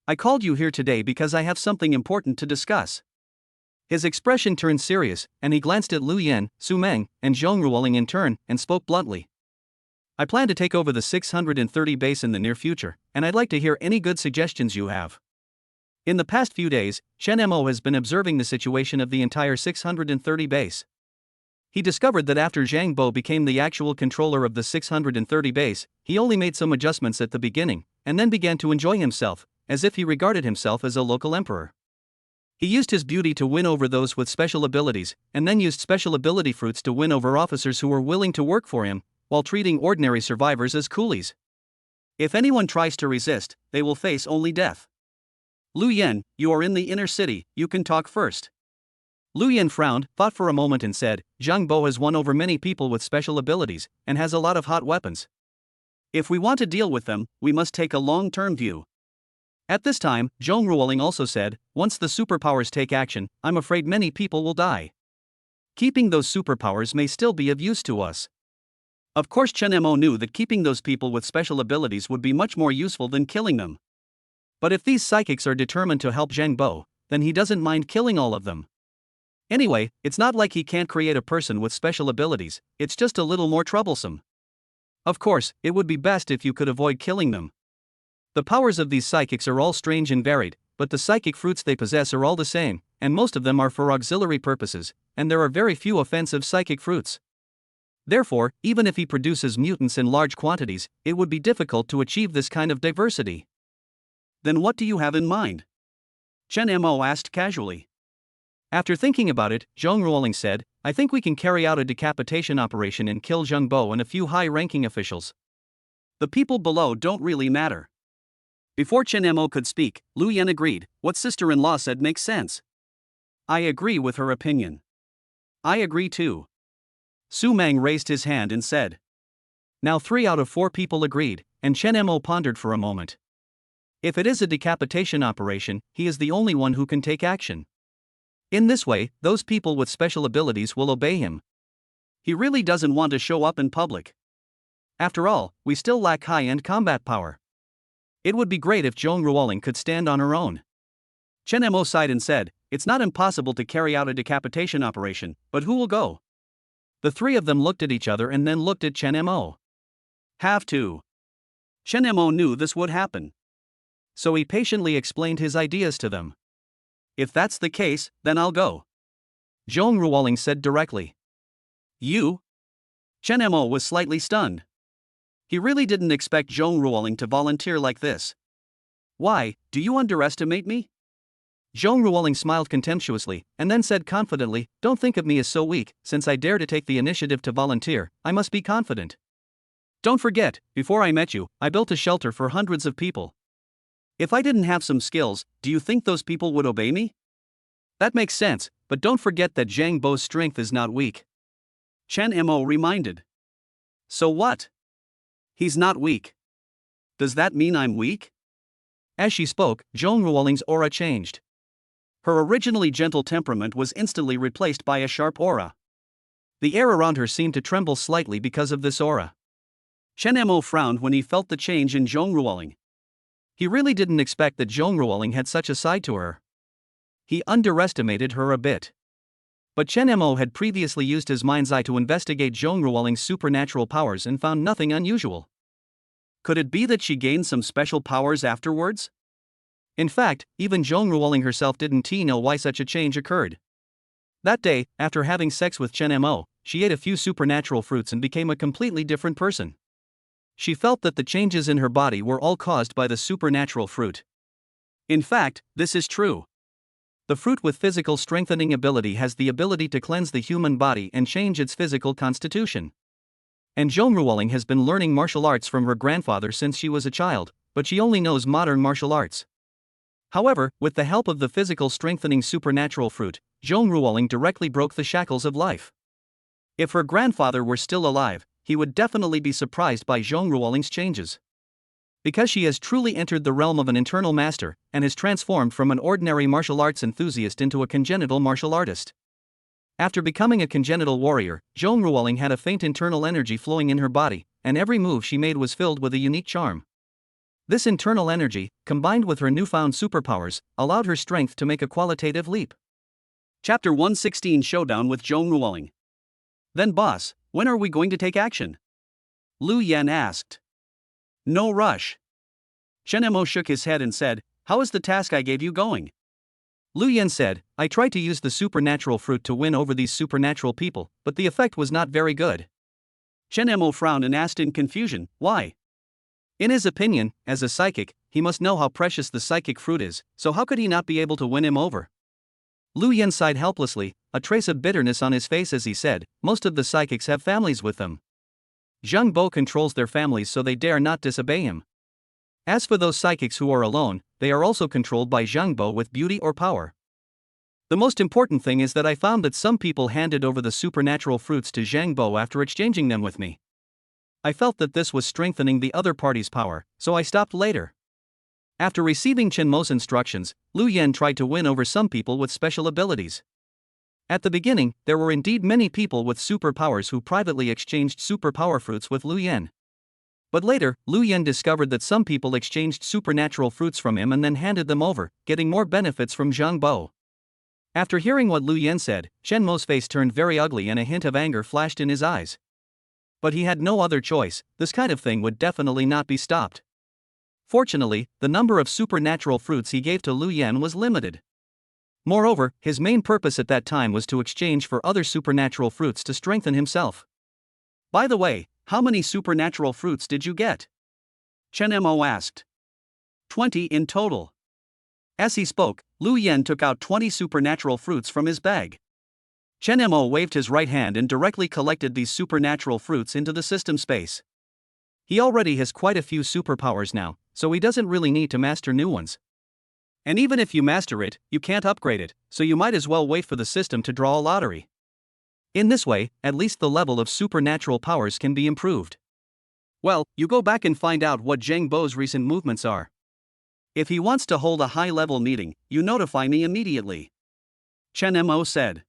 I called you here today because I have something important to discuss. His expression turned serious, and he glanced at Lu Yan, Su Meng, and Zhong Ruoling in turn, and spoke bluntly. I plan to take over the 630 base in the near future, and I'd like to hear any good suggestions you have. In the past few days, Chen Mo has been observing the situation of the entire 630 base. He discovered that after Zhang Bo became the actual controller of the 630 base, he only made some adjustments at the beginning, and then began to enjoy himself, as if he regarded himself as a local emperor. He used his beauty to win over those with special abilities, and then used special ability fruits to win over officers who were willing to work for him, while treating ordinary survivors as coolies. If anyone tries to resist, they will face only death. Lu Yan, you are in the inner city, you can talk first. Lu Yan frowned, thought for a moment and said, Zhang Bo has won over many people with special abilities, and has a lot of hot weapons. If we want to deal with them, we must take a long-term view. At this time, Zhong Ruoling also said, once the superpowers take action, I'm afraid many people will die. Keeping those superpowers may still be of use to us. Of course Chen Mo knew that keeping those people with special abilities would be much more useful than killing them. But if these psychics are determined to help Zhang Bo, then he doesn't mind killing all of them. Anyway, it's not like he can't create a person with special abilities, it's just a little more troublesome. Of course, it would be best if you could avoid killing them. The powers of these psychics are all strange and varied, but the psychic fruits they possess are all the same, and most of them are for auxiliary purposes, and there are very few offensive psychic fruits. Therefore, even if he produces mutants in large quantities, it would be difficult to achieve this kind of diversity. Then what do you have in mind? Chen Mo asked casually. After thinking about it, Zhong Ruoling said, I think we can carry out a decapitation operation and kill Zhang Bo and a few high-ranking officials. The people below don't really matter. Before Chen Mo could speak, Lu Yan agreed, what sister-in-law said makes sense. I agree with her opinion. I agree too. Su Meng raised his hand and said. Now 3 out of 4 people agreed, and Chen Mo pondered for a moment. If it is a decapitation operation, he is the only one who can take action. In this way, those people with special abilities will obey him. He really doesn't want to show up in public. After all, we still lack high-end combat power. It would be great if Zhong Ruoling could stand on her own. Chen Mo sighed and said, it's not impossible to carry out a decapitation operation, but who will go? The 3 of them looked at each other and then looked at Chen Mo. Have to. Chen Mo knew this would happen. So he patiently explained his ideas to them. If that's the case, then I'll go. Zhong Ruoling said directly. You? Chen Mo was slightly stunned. He really didn't expect Zhong Ruoling to volunteer like this. Why, do you underestimate me? Zhong Ruoling smiled contemptuously, and then said confidently, don't think of me as so weak, since I dare to take the initiative to volunteer, I must be confident. Don't forget, before I met you, I built a shelter for hundreds of people. If I didn't have some skills, do you think those people would obey me? That makes sense, but don't forget that Zhang Bo's strength is not weak. Chen Mo reminded. So what? He's not weak. Does that mean I'm weak? As she spoke, Zhong Ruoling's aura changed. Her originally gentle temperament was instantly replaced by a sharp aura. The air around her seemed to tremble slightly because of this aura. Chen Mo frowned when he felt the change in Zhong Ruoling. He really didn't expect that Zhong Ruoling had such a side to her. He underestimated her a bit. But Chen Mo had previously used his mind's eye to investigate Zhong Ruoling's supernatural powers and found nothing unusual. Could it be that she gained some special powers afterwards? In fact, even Zhong Ruoling herself didn't know why such a change occurred. That day, after having sex with Chen Mo, she ate a few supernatural fruits and became a completely different person. She felt that the changes in her body were all caused by the supernatural fruit. In fact, this is true. The fruit with physical strengthening ability has the ability to cleanse the human body and change its physical constitution. And Zhong Ruoling has been learning martial arts from her grandfather since she was a child, but she only knows modern martial arts. However, with the help of the physical strengthening supernatural fruit, Zhong Ruoling directly broke the shackles of life. If her grandfather were still alive, he would definitely be surprised by Zhong Ruoling's changes. Because she has truly entered the realm of an internal master, and has transformed from an ordinary martial arts enthusiast into a congenital martial artist. After becoming a congenital warrior, Zhong Ruoling had a faint internal energy flowing in her body, and every move she made was filled with a unique charm. This internal energy, combined with her newfound superpowers, allowed her strength to make a qualitative leap. Chapter 116 Showdown with Zhong Ruoling. Then boss, when are we going to take action? Lu Yan asked. No rush. Chen Mo shook his head and said, how is the task I gave you going? Lu Yan said, I tried to use the supernatural fruit to win over these supernatural people, but the effect was not very good. Chen Mo frowned and asked in confusion, why? In his opinion, as a psychic, he must know how precious the psychic fruit is, so how could he not be able to win him over? Lu Yan sighed helplessly, a trace of bitterness on his face as he said, most of the psychics have families with them. Zhang Bo controls their families so they dare not disobey him. As for those psychics who are alone, they are also controlled by Zhang Bo with beauty or power. The most important thing is that I found that some people handed over the supernatural fruits to Zhang Bo after exchanging them with me. I felt that this was strengthening the other party's power, so I stopped later. After receiving Chen Mo's instructions, Lu Yan tried to win over some people with special abilities. At the beginning, there were indeed many people with superpowers who privately exchanged superpower fruits with Lu Yan. But later, Lu Yan discovered that some people exchanged supernatural fruits from him and then handed them over, getting more benefits from Zhang Bo. After hearing what Lu Yan said, Chen Mo's face turned very ugly and a hint of anger flashed in his eyes. But he had no other choice, this kind of thing would definitely not be stopped. Fortunately, the number of supernatural fruits he gave to Lu Yan was limited. Moreover, his main purpose at that time was to exchange for other supernatural fruits to strengthen himself. By the way, how many supernatural fruits did you get? Chen Mo asked. 20 in total. As he spoke, Lu Yan took out 20 supernatural fruits from his bag. Chen Mo waved his right hand and directly collected these supernatural fruits into the system space. He already has quite a few superpowers now, so he doesn't really need to master new ones. And even if you master it, you can't upgrade it, so you might as well wait for the system to draw a lottery. In this way, at least the level of supernatural powers can be improved. Well, you go back and find out what Zhang Bo's recent movements are. If he wants to hold a high-level meeting, you notify me immediately. Chen Mo said.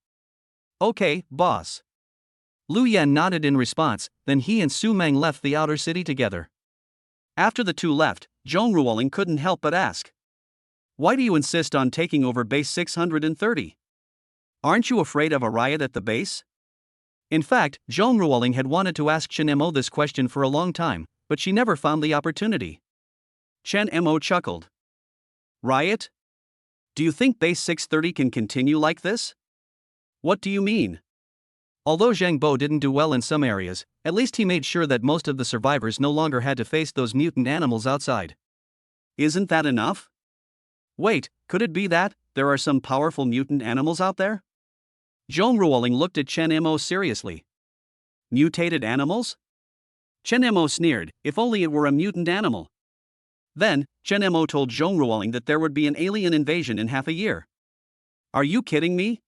Okay, boss. Lu Yan nodded in response, then he and Su Meng left the outer city together. After the two left, Zhong Ruoling couldn't help but ask. Why do you insist on taking over base 630? Aren't you afraid of a riot at the base? In fact, Zhong Ruoling had wanted to ask Chen Mo this question for a long time, but she never found the opportunity. Chen Mo chuckled. Riot? Do you think base 630 can continue like this? What do you mean? Although Zhang Bo didn't do well in some areas, at least he made sure that most of the survivors no longer had to face those mutant animals outside. Isn't that enough? Wait, could it be that there are some powerful mutant animals out there? Zhong Ruoling looked at Chen Mo seriously. Mutated animals? Chen Mo sneered, if only it were a mutant animal. Then, Chen Mo told Zhong Ruoling that there would be an alien invasion in half a year. Are you kidding me?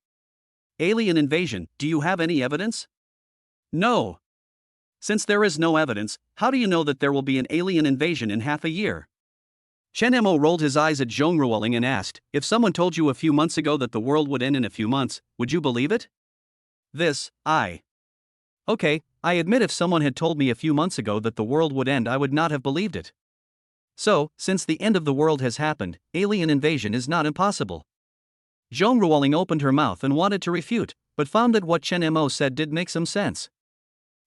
Alien invasion, do you have any evidence? No. Since there is no evidence, how do you know that there will be an alien invasion in half a year? Chen Mo rolled his eyes at Zhong Ruoling and asked, if someone told you a few months ago that the world would end in a few months, would you believe it? Okay, I admit if someone had told me a few months ago that the world would end, I would not have believed it. So, since the end of the world has happened, alien invasion is not impossible. Zhong Ruoling opened her mouth and wanted to refute, but found that what Chen Mo said did make some sense.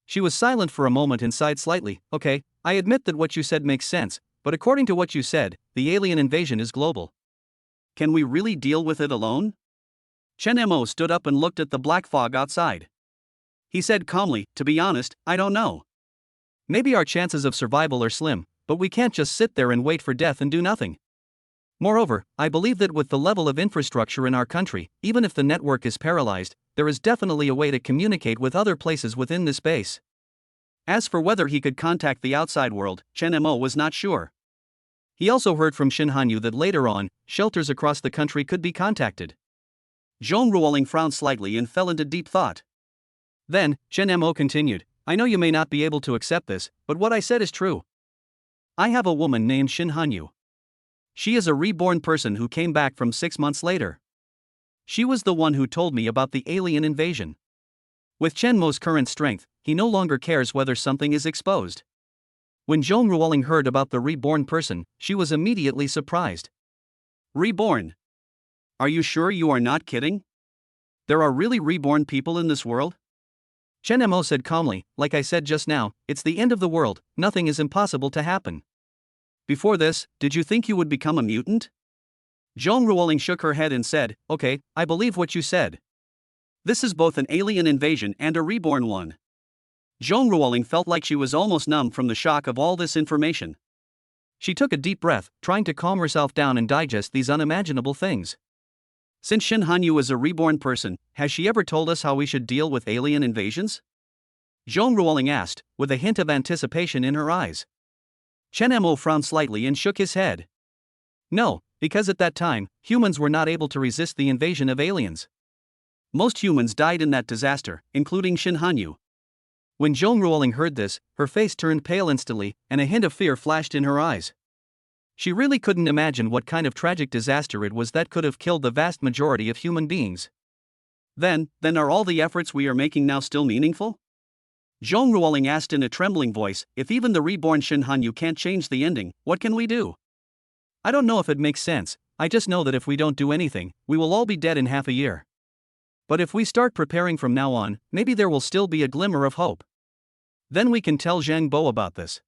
She was silent for a moment and sighed slightly. Okay, I admit that what you said makes sense, but according to what you said, the alien invasion is global. Can we really deal with it alone? Chen Mo stood up and looked at the black fog outside. He said calmly, to be honest, I don't know. Maybe our chances of survival are slim, but we can't just sit there and wait for death and do nothing. Moreover, I believe that with the level of infrastructure in our country, even if the network is paralyzed, there is definitely a way to communicate with other places within this base. As for whether he could contact the outside world, Chen Mo was not sure. He also heard from Shin Hanyu that later on, shelters across the country could be contacted. Zhong Ruoling frowned slightly and fell into deep thought. Then, Chen Mo continued, I know you may not be able to accept this, but what I said is true. I have a woman named Shin Hanyu. She is a reborn person who came back from 6 months later. She was the one who told me about the alien invasion. With Chen Mo's current strength, he no longer cares whether something is exposed. When Zhong Ruoling heard about the reborn person, she was immediately surprised. Reborn? Are you sure you are not kidding? There are really reborn people in this world? Chen Mo said calmly, like I said just now, it's the end of the world, nothing is impossible to happen. Before this, did you think you would become a mutant? Zhong Ruoling shook her head and said, okay, I believe what you said. This is both an alien invasion and a reborn one. Zhong Ruoling felt like she was almost numb from the shock of all this information. She took a deep breath, trying to calm herself down and digest these unimaginable things. Since Shin Hanyu is a reborn person, has she ever told us how we should deal with alien invasions? Zhong Ruoling asked, with a hint of anticipation in her eyes. Chen Mo frowned slightly and shook his head. No, because at that time, humans were not able to resist the invasion of aliens. Most humans died in that disaster, including Shin Hanyu. When Zhong Ruoling heard this, her face turned pale instantly, and a hint of fear flashed in her eyes. She really couldn't imagine what kind of tragic disaster it was that could have killed the vast majority of human beings. Then are all the efforts we are making now still meaningful? Zhong Ruoling asked in a trembling voice, if even the reborn Shin Hanyu can't change the ending, what can we do? I don't know if it makes sense, I just know that if we don't do anything, we will all be dead in half a year. But if we start preparing from now on, maybe there will still be a glimmer of hope. Then we can tell Zhang Bo about this.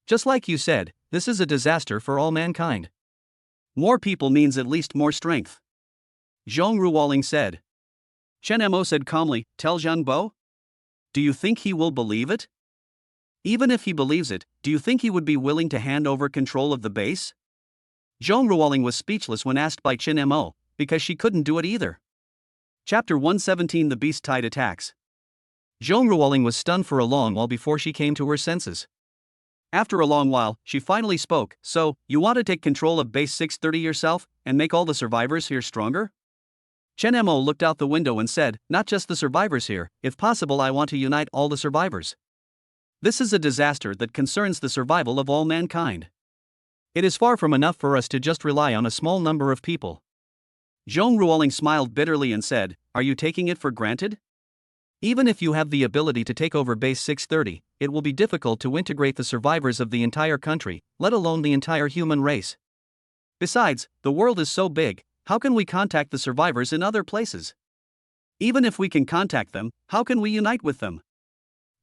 Just like you said, this is a disaster for all mankind. More people means at least more strength. Zhong Ruoling said. Chen Mo said calmly, tell Zhang Bo? Do you think he will believe it? Even if he believes it, do you think he would be willing to hand over control of the base? Zhong Ruoling was speechless when asked by Chen Mo, because she couldn't do it either. Chapter 117 The Beast Tide Attacks. Zhong Ruoling was stunned for a long while before she came to her senses. After a long while, she finally spoke, so, you want to take control of Base 630 yourself, and make all the survivors here stronger? Chen Mo looked out the window and said, not just the survivors here, if possible I want to unite all the survivors. This is a disaster that concerns the survival of all mankind. It is far from enough for us to just rely on a small number of people. Zhong Ruoling smiled bitterly and said, are you taking it for granted? Even if you have the ability to take over Base 630, it will be difficult to integrate the survivors of the entire country, let alone the entire human race. Besides, the world is so big, how can we contact the survivors in other places? Even if we can contact them, how can we unite with them?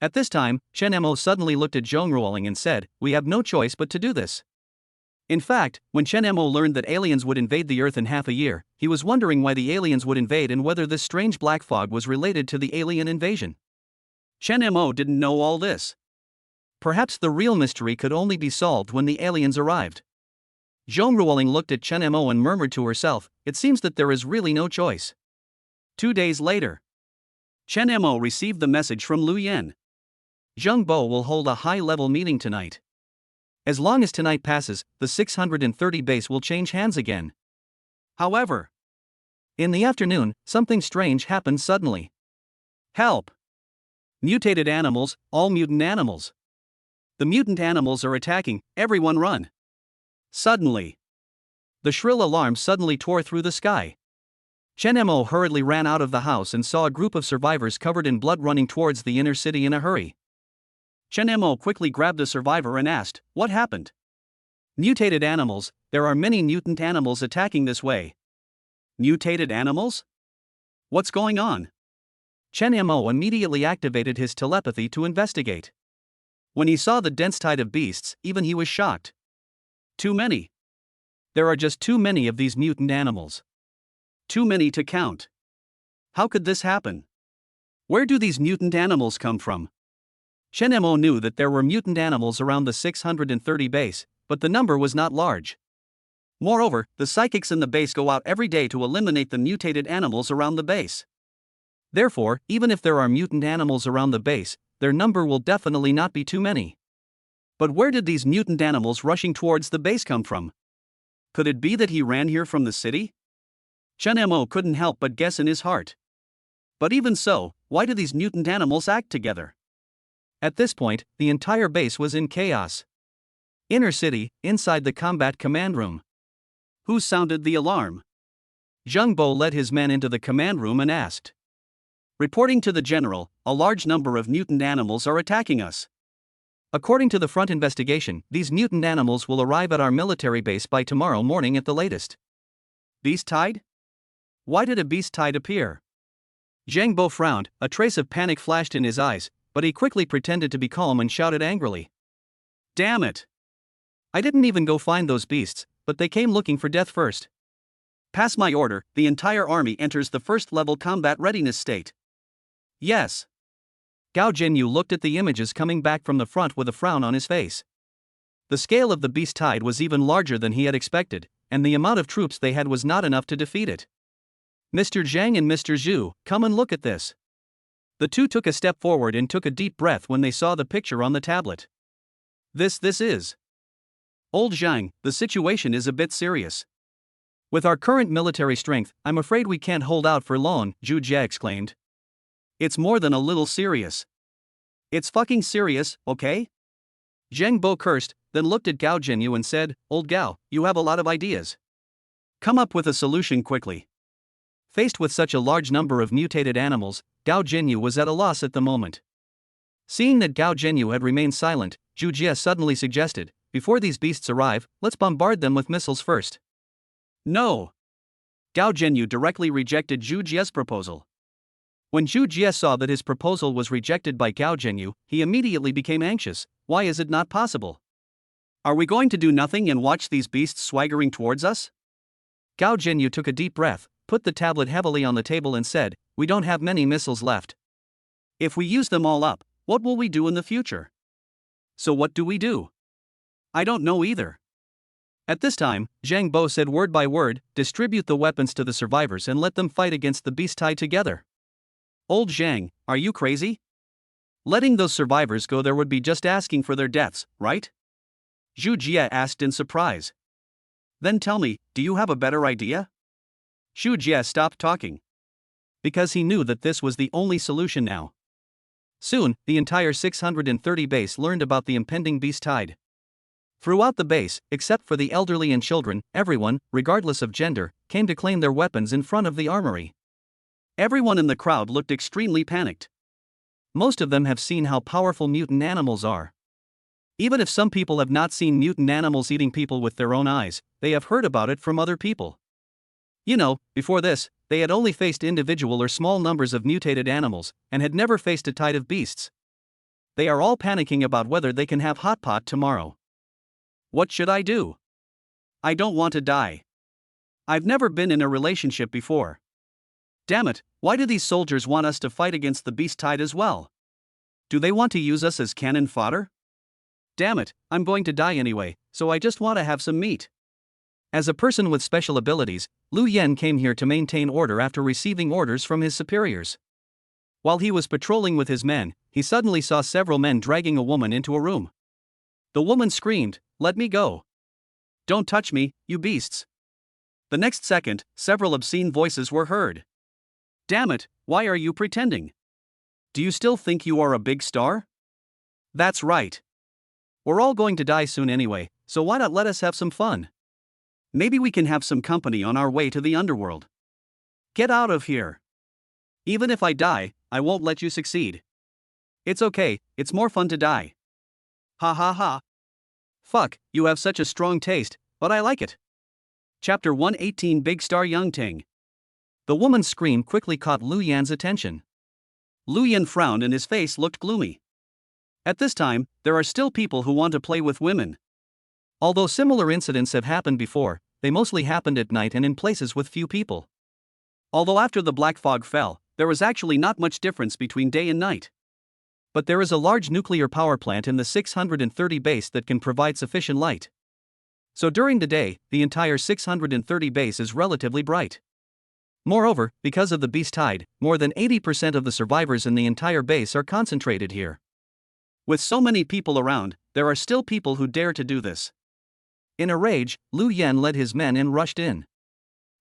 At this time, Chen Mo suddenly looked at Zhong Ruoling and said, we have no choice but to do this. In fact, when Chen Mo learned that aliens would invade the Earth in half a year, he was wondering why the aliens would invade and whether this strange black fog was related to the alien invasion. Chen Mo didn't know all this. Perhaps the real mystery could only be solved when the aliens arrived. Zhong Ruoling looked at Chen Mo and murmured to herself, it seems that there is really no choice. 2 days later, Chen Mo received the message from Lu Yan. Zhang Bo will hold a high-level meeting tonight. As long as tonight passes, the 630 base will change hands again. However, in the afternoon, something strange happened suddenly. Help! Mutated animals, all mutant animals. The mutant animals are attacking, everyone run. Suddenly, the shrill alarm suddenly tore through the sky. Chen Mo hurriedly ran out of the house and saw a group of survivors covered in blood running towards the inner city in a hurry. Chen Mo quickly grabbed a survivor and asked, "What happened?" "Mutated animals, there are many mutant animals attacking this way." "Mutated animals? What's going on?" Chen Mo immediately activated his telepathy to investigate. When he saw the dense tide of beasts, even he was shocked. Too many. There are just too many of these mutant animals. Too many to count. How could this happen? Where do these mutant animals come from? Chen Mo knew that there were mutant animals around the 630 base, but the number was not large. Moreover, the psychics in the base go out every day to eliminate the mutated animals around the base. Therefore, even if there are mutant animals around the base, their number will definitely not be too many. But where did these mutant animals rushing towards the base come from? Could it be that he ran here from the city? Chen Mo couldn't help but guess in his heart. But even so, why do these mutant animals act together? At this point, the entire base was in chaos. Inner city, inside the combat command room. Who sounded the alarm? Zheng Bo led his men into the command room and asked. Reporting to the general, a large number of mutant animals are attacking us. According to the front investigation, these mutant animals will arrive at our military base by tomorrow morning at the latest. Beast tide? Why did a beast tide appear? Zheng Bo frowned, a trace of panic flashed in his eyes, but he quickly pretended to be calm and shouted angrily. Damn it! I didn't even go find those beasts, but they came looking for death first. Pass my order, the entire army enters the first-level combat readiness state. Yes. Gao Jinyu looked at the images coming back from the front with a frown on his face. The scale of the beast tide was even larger than he had expected, and the amount of troops they had was not enough to defeat it. Mr. Zhang and Mr. Zhu, come and look at this. The two took a step forward and took a deep breath when they saw the picture on the tablet. This is. Old Zhang, the situation is a bit serious. With our current military strength, I'm afraid we can't hold out for long, Zhu Jie exclaimed. It's more than a little serious. It's fucking serious, okay? Zheng Bo cursed, then looked at Gao Jinyu and said, Old Gao, you have a lot of ideas. Come up with a solution quickly. Faced with such a large number of mutated animals, Gao Jinyu was at a loss at the moment. Seeing that Gao Jinyu had remained silent, Zhu Jie suddenly suggested, before these beasts arrive, let's bombard them with missiles first. No. Gao Jinyu directly rejected Zhu Jie's proposal. When Zhu Jie saw that his proposal was rejected by Gao Jinyu, he immediately became anxious. Why is it not possible? Are we going to do nothing and watch these beasts swaggering towards us? Gao Jinyu took a deep breath, put the tablet heavily on the table and said, we don't have many missiles left. If we use them all up, what will we do in the future? So what do we do? I don't know either. At this time, Zheng Bo said word by word, distribute the weapons to the survivors and let them fight against the beast tide together. Old Zhang, are you crazy? Letting those survivors go there would be just asking for their deaths, right? Zhu Jie asked in surprise. Then tell me, do you have a better idea? Zhu Jie stopped talking. Because he knew that this was the only solution now. Soon, the entire 630 base learned about the impending beast tide. Throughout the base, except for the elderly and children, everyone, regardless of gender, came to claim their weapons in front of the armory. Everyone in the crowd looked extremely panicked. Most of them have seen how powerful mutant animals are. Even if some people have not seen mutant animals eating people with their own eyes, they have heard about it from other people. You know, before this, they had only faced individual or small numbers of mutated animals, and had never faced a tide of beasts. They are all panicking about whether they can have hot pot tomorrow. What should I do? I don't want to die. I've never been in a relationship before. Damn it, why do these soldiers want us to fight against the beast tide as well? Do they want to use us as cannon fodder? Damn it, I'm going to die anyway, so I just want to have some meat. As a person with special abilities, Lu Yen came here to maintain order after receiving orders from his superiors. While he was patrolling with his men, he suddenly saw several men dragging a woman into a room. The woman screamed, "Let me go! Don't touch me, you beasts!" The next second, several obscene voices were heard. Damn it, why are you pretending? Do you still think you are a big star? That's right. We're all going to die soon anyway, so why not let us have some fun? Maybe we can have some company on our way to the underworld. Get out of here. Even if I die, I won't let you succeed. It's okay, it's more fun to die. Ha ha ha. Fuck, you have such a strong taste, but I like it. Chapter 118 Big Star Young Ting. The woman's scream quickly caught Lu Yan's attention. Lu Yan frowned and his face looked gloomy. At this time, there are still people who want to play with women. Although similar incidents have happened before, they mostly happened at night and in places with few people. Although after the black fog fell, there was actually not much difference between day and night. But there is a large nuclear power plant in the 630 base that can provide sufficient light. So during the day, the entire 630 base is relatively bright. Moreover, because of the beast tide, more than 80% of the survivors in the entire base are concentrated here. With so many people around, there are still people who dare to do this. In a rage, Lu Yan led his men and rushed in.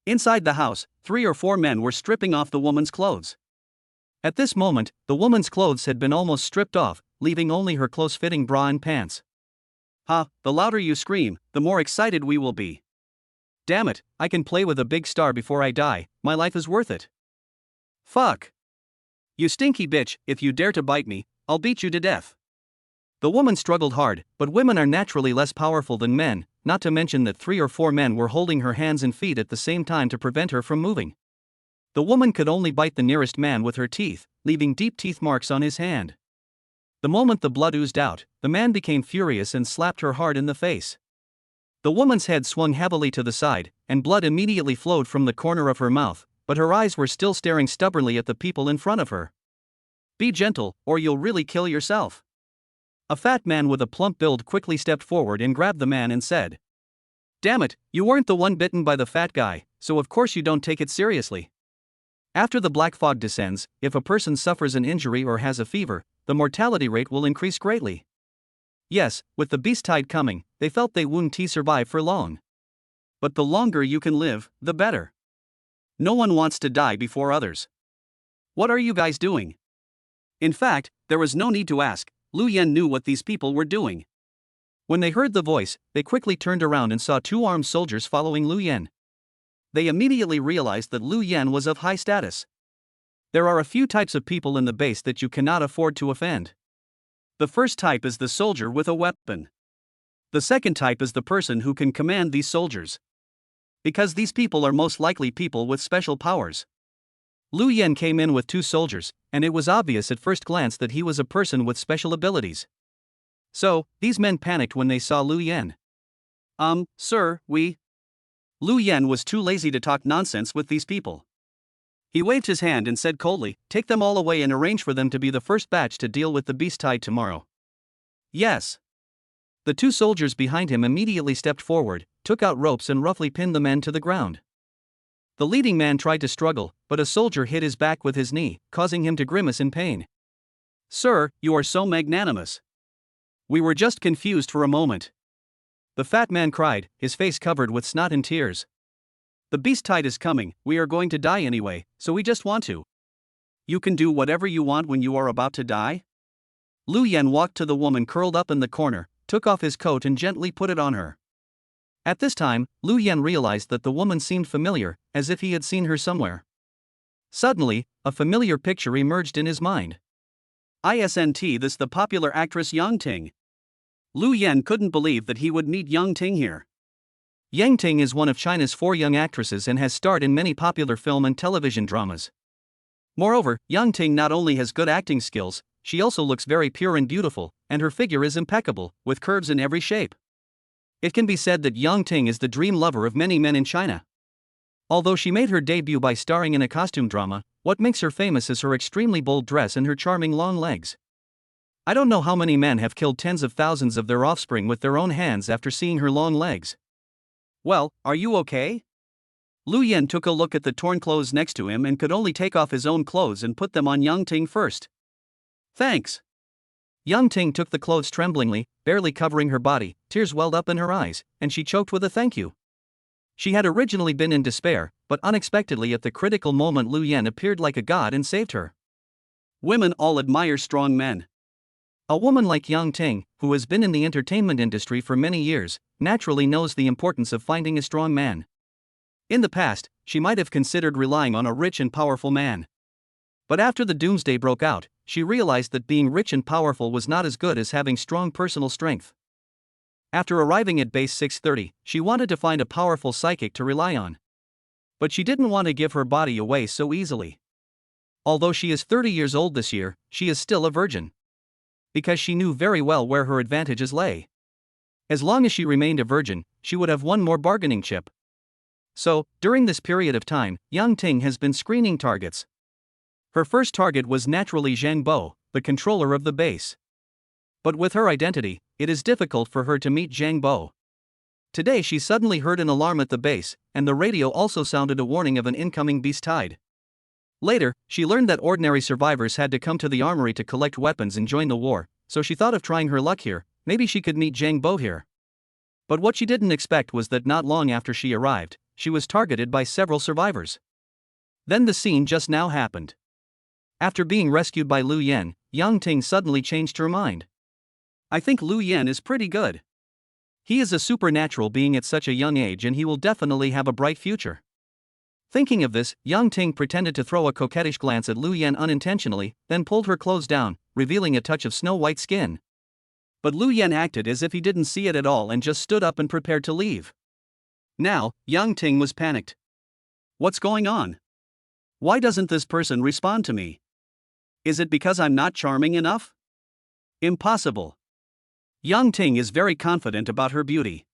Inside the house, 3 or 4 men were stripping off the woman's clothes. At this moment, the woman's clothes had been almost stripped off, leaving only her close-fitting bra and pants. Ha, the louder you scream, the more excited we will be. Damn it, I can play with a big star before I die, my life is worth it. Fuck. You stinky bitch, if you dare to bite me, I'll beat you to death. The woman struggled hard, but women are naturally less powerful than men, not to mention that 3 or 4 men were holding her hands and feet at the same time to prevent her from moving. The woman could only bite the nearest man with her teeth, leaving deep teeth marks on his hand. The moment the blood oozed out, the man became furious and slapped her hard in the face. The woman's head swung heavily to the side, and blood immediately flowed from the corner of her mouth, but her eyes were still staring stubbornly at the people in front of her. Be gentle, or you'll really kill yourself. A fat man with a plump build quickly stepped forward and grabbed the man and said, Damn it, you weren't the one bitten by the fat guy, so of course you don't take it seriously. After the black fog descends, if a person suffers an injury or has a fever, the mortality rate will increase greatly. Yes, with the beast tide coming, they felt they wouldn't survive for long. But the longer you can live, the better. No one wants to die before others. What are you guys doing? In fact, there was no need to ask, Lu Yan knew what these people were doing. When they heard the voice, they quickly turned around and saw 2 armed soldiers following Lu Yan. They immediately realized that Lu Yan was of high status. There are a few types of people in the base that you cannot afford to offend. The first type is the soldier with a weapon. The second type is the person who can command these soldiers. Because these people are most likely people with special powers. Lu Yan came in with 2 soldiers, and it was obvious at first glance that he was a person with special abilities. So, these men panicked when they saw Lu Yan. Sir, Lu Yan was too lazy to talk nonsense with these people. He waved his hand and said coldly, Take them all away and arrange for them to be the first batch to deal with the beast tide tomorrow. Yes. The 2 soldiers behind him immediately stepped forward, took out ropes and roughly pinned the men to the ground. The leading man tried to struggle, but a soldier hit his back with his knee, causing him to grimace in pain. Sir, you are so magnanimous. We were just confused for a moment. The fat man cried, his face covered with snot and tears. The beast tide is coming, we are going to die anyway, so we just want to. You can do whatever you want when you are about to die? Lu Yan walked to the woman curled up in the corner, took off his coat and gently put it on her. At this time, Lu Yan realized that the woman seemed familiar, as if he had seen her somewhere. Suddenly, a familiar picture emerged in his mind. Isn't this the popular actress Yang Ting? Lu Yan couldn't believe that he would meet Yang Ting here. Yang Ting is one of China's 4 young actresses and has starred in many popular film and television dramas. Moreover, Yang Ting not only has good acting skills, she also looks very pure and beautiful, and her figure is impeccable, with curves in every shape. It can be said that Yang Ting is the dream lover of many men in China. Although she made her debut by starring in a costume drama, what makes her famous is her extremely bold dress and her charming long legs. I don't know how many men have killed tens of thousands of their offspring with their own hands after seeing her long legs. Well, are you okay? Lu Yan took a look at the torn clothes next to him and could only take off his own clothes and put them on Yang Ting first. Thanks. Yang Ting took the clothes tremblingly, barely covering her body, tears welled up in her eyes, and she choked with a thank you. She had originally been in despair, but unexpectedly at the critical moment Lu Yan appeared like a god and saved her. Women all admire strong men. A woman like Yang Ting, who has been in the entertainment industry for many years, naturally knows the importance of finding a strong man. In the past, she might have considered relying on a rich and powerful man. But after the doomsday broke out, she realized that being rich and powerful was not as good as having strong personal strength. After arriving at base 630, she wanted to find a powerful psychic to rely on. But she didn't want to give her body away so easily. Although she is 30 years old this year, she is still a virgin. Because she knew very well where her advantages lay. As long as she remained a virgin, she would have one more bargaining chip. So, during this period of time, Yang Ting has been screening targets. Her first target was naturally Zhang Bo, the controller of the base. But with her identity, it is difficult for her to meet Zhang Bo. Today she suddenly heard an alarm at the base, and the radio also sounded a warning of an incoming beast tide. Later, she learned that ordinary survivors had to come to the armory to collect weapons and join the war, so she thought of trying her luck here. Maybe she could meet Zhang Bo here. But what she didn't expect was that not long after she arrived, she was targeted by several survivors. Then the scene just now happened. After being rescued by Lu Yan, Yang Ting suddenly changed her mind. I think Lu Yan is pretty good. He is a supernatural being at such a young age and he will definitely have a bright future. Thinking of this, Yang Ting pretended to throw a coquettish glance at Lu Yan unintentionally, then pulled her clothes down, revealing a touch of snow-white skin. But Lu Yan acted as if he didn't see it at all and just stood up and prepared to leave. Now, Yang Ting was panicked. What's going on? Why doesn't this person respond to me? Is it because I'm not charming enough? Impossible. Yang Ting is very confident about her beauty.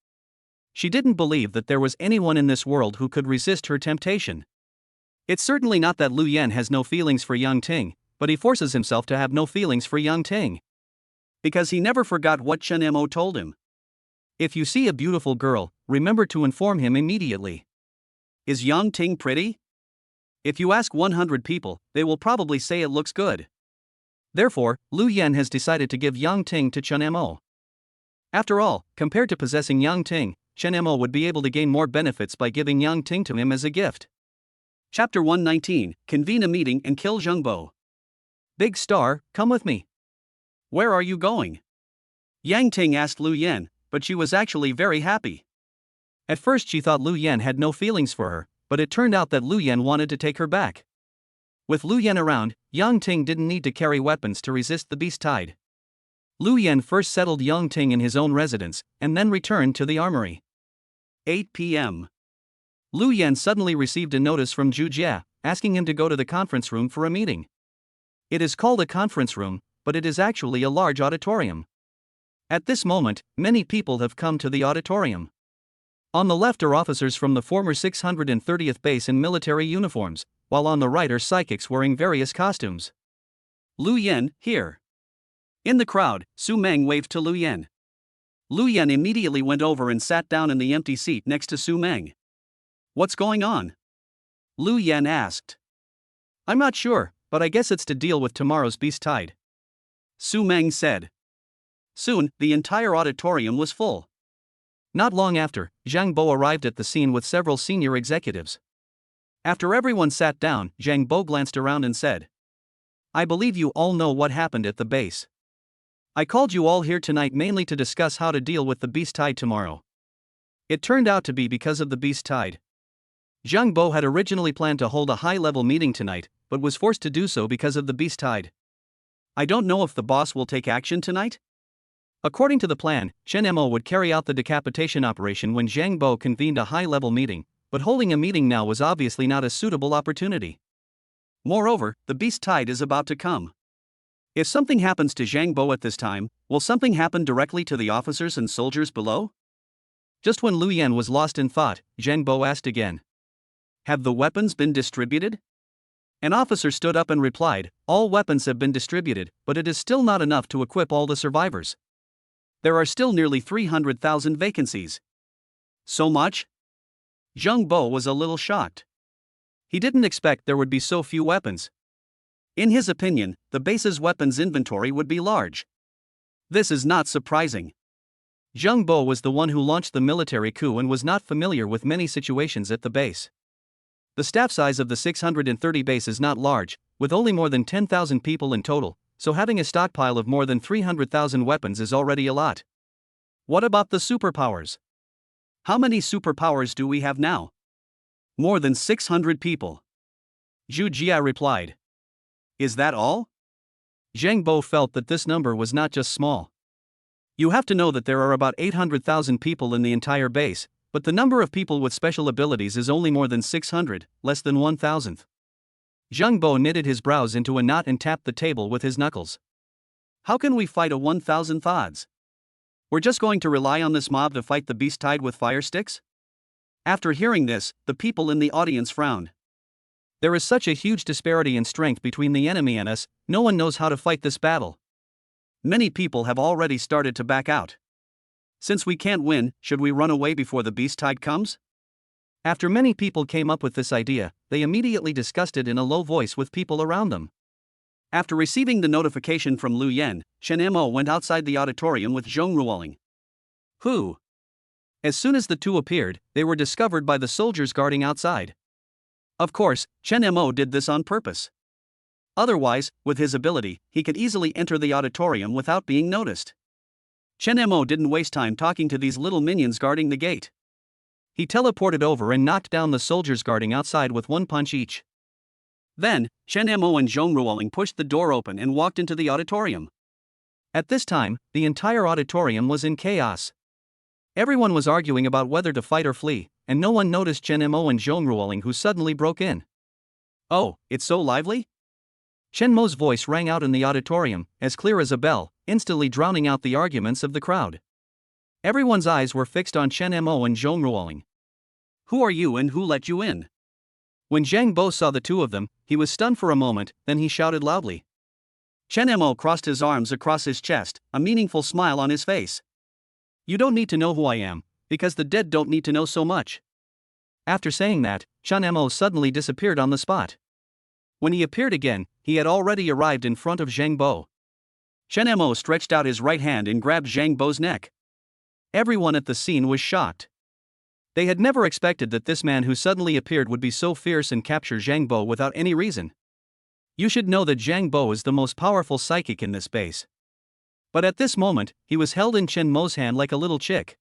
She didn't believe that there was anyone in this world who could resist her temptation. It's certainly not that Lu Yan has no feelings for Yang Ting, but he forces himself to have no feelings for Yang Ting. Because he never forgot what Chen Mo told him. If you see a beautiful girl, remember to inform him immediately. Is Yang Ting pretty? If you ask 100 people, they will probably say it looks good. Therefore, Lu Yan has decided to give Yang Ting to Chen Mo. After all, compared to possessing Yang Ting, Chen Mo would be able to gain more benefits by giving Yang Ting to him as a gift. Chapter 119, Convene a meeting and kill Zhang Bo. Big star, come with me. Where are you going? Yang Ting asked Lu Yan, but she was actually very happy. At first she thought Lu Yan had no feelings for her, but it turned out that Lu Yan wanted to take her back. With Lu Yan around, Yang Ting didn't need to carry weapons to resist the beast tide. Lu Yan first settled Yang Ting in his own residence, and then returned to the armory. 8 p.m. Lu Yan suddenly received a notice from Zhu Jia, asking him to go to the conference room for a meeting. It is called a conference room, but it is actually a large auditorium. At this moment, many people have come to the auditorium. On the left are officers from the former 630th base in military uniforms, while on the right are psychics wearing various costumes. Lu Yan, here. In the crowd, Su Meng waved to Lu Yan. Lu Yan immediately went over and sat down in the empty seat next to Su Meng. What's going on? Lu Yan asked. I'm not sure, but I guess it's to deal with tomorrow's beast tide. Su Meng said. Soon, the entire auditorium was full. Not long after, Zhang Bo arrived at the scene with several senior executives. After everyone sat down, Zhang Bo glanced around and said, I believe you all know what happened at the base. I called you all here tonight mainly to discuss how to deal with the beast tide tomorrow. It turned out to be because of the beast tide. Zhang Bo had originally planned to hold a high-level meeting tonight, but was forced to do so because of the beast tide. I don't know if the boss will take action tonight? According to the plan, Chen Mo would carry out the decapitation operation when Zhang Bo convened a high-level meeting, but holding a meeting now was obviously not a suitable opportunity. Moreover, the beast tide is about to come. If something happens to Zhang Bo at this time, will something happen directly to the officers and soldiers below? Just when Lu Yan was lost in thought, Zhang Bo asked again. Have the weapons been distributed? An officer stood up and replied, all weapons have been distributed, but it is still not enough to equip all the survivors. There are still nearly 300,000 vacancies. So much? Zhang Bo was a little shocked. He didn't expect there would be so few weapons. In his opinion, the base's weapons inventory would be large. This is not surprising. Zhang Bo was the one who launched the military coup and was not familiar with many situations at the base. The staff size of the 630 base is not large, with only more than 10,000 people in total, so having a stockpile of more than 300,000 weapons is already a lot. What about the superpowers? How many superpowers do we have now? More than 600 people. Zhu Jia replied. Is that all? Zhang Bo felt that this number was not just small. You have to know that there are about 800,000 people in the entire base, but the number of people with special abilities is only more than 600, less than 1,000th. Zhang Bo knitted his brows into a knot and tapped the table with his knuckles. How can we fight a 1,000th odds? We're just going to rely on this mob to fight the beast tide with fire sticks? After hearing this, the people in the audience frowned. There is such a huge disparity in strength between the enemy and us, no one knows how to fight this battle. Many people have already started to back out. Since we can't win, should we run away before the beast tide comes? After many people came up with this idea, they immediately discussed it in a low voice with people around them. After receiving the notification from Lu Yan, Chen Mo went outside the auditorium with Zhong Ruoling. Who? As soon as the two appeared, they were discovered by the soldiers guarding outside. Of course, Chen Mo did this on purpose. Otherwise, with his ability, he could easily enter the auditorium without being noticed. Chen Mo didn't waste time talking to these little minions guarding the gate. He teleported over and knocked down the soldiers guarding outside with one punch each. Then, Chen Mo and Zhong Ruoling pushed the door open and walked into the auditorium. At this time, the entire auditorium was in chaos. Everyone was arguing about whether to fight or flee, and no one noticed Chen Mo and Zhong Ruoling, who suddenly broke in. Oh, it's so lively? Chen Mo's voice rang out in the auditorium, as clear as a bell, instantly drowning out the arguments of the crowd. Everyone's eyes were fixed on Chen Mo and Zhong Ruoling. Who are you and who let you in? When Zhang Bo saw the two of them, he was stunned for a moment, then he shouted loudly. Chen Mo crossed his arms across his chest, a meaningful smile on his face. You don't need to know who I am, because the dead don't need to know so much. After saying that, Chen Mo suddenly disappeared on the spot. When he appeared again, he had already arrived in front of Zhang Bo. Chen Mo stretched out his right hand and grabbed Zhang Bo's neck. Everyone at the scene was shocked. They had never expected that this man who suddenly appeared would be so fierce and capture Zhang Bo without any reason. You should know that Zhang Bo is the most powerful psychic in this base. But at this moment, he was held in Chen Mo's hand like a little chick.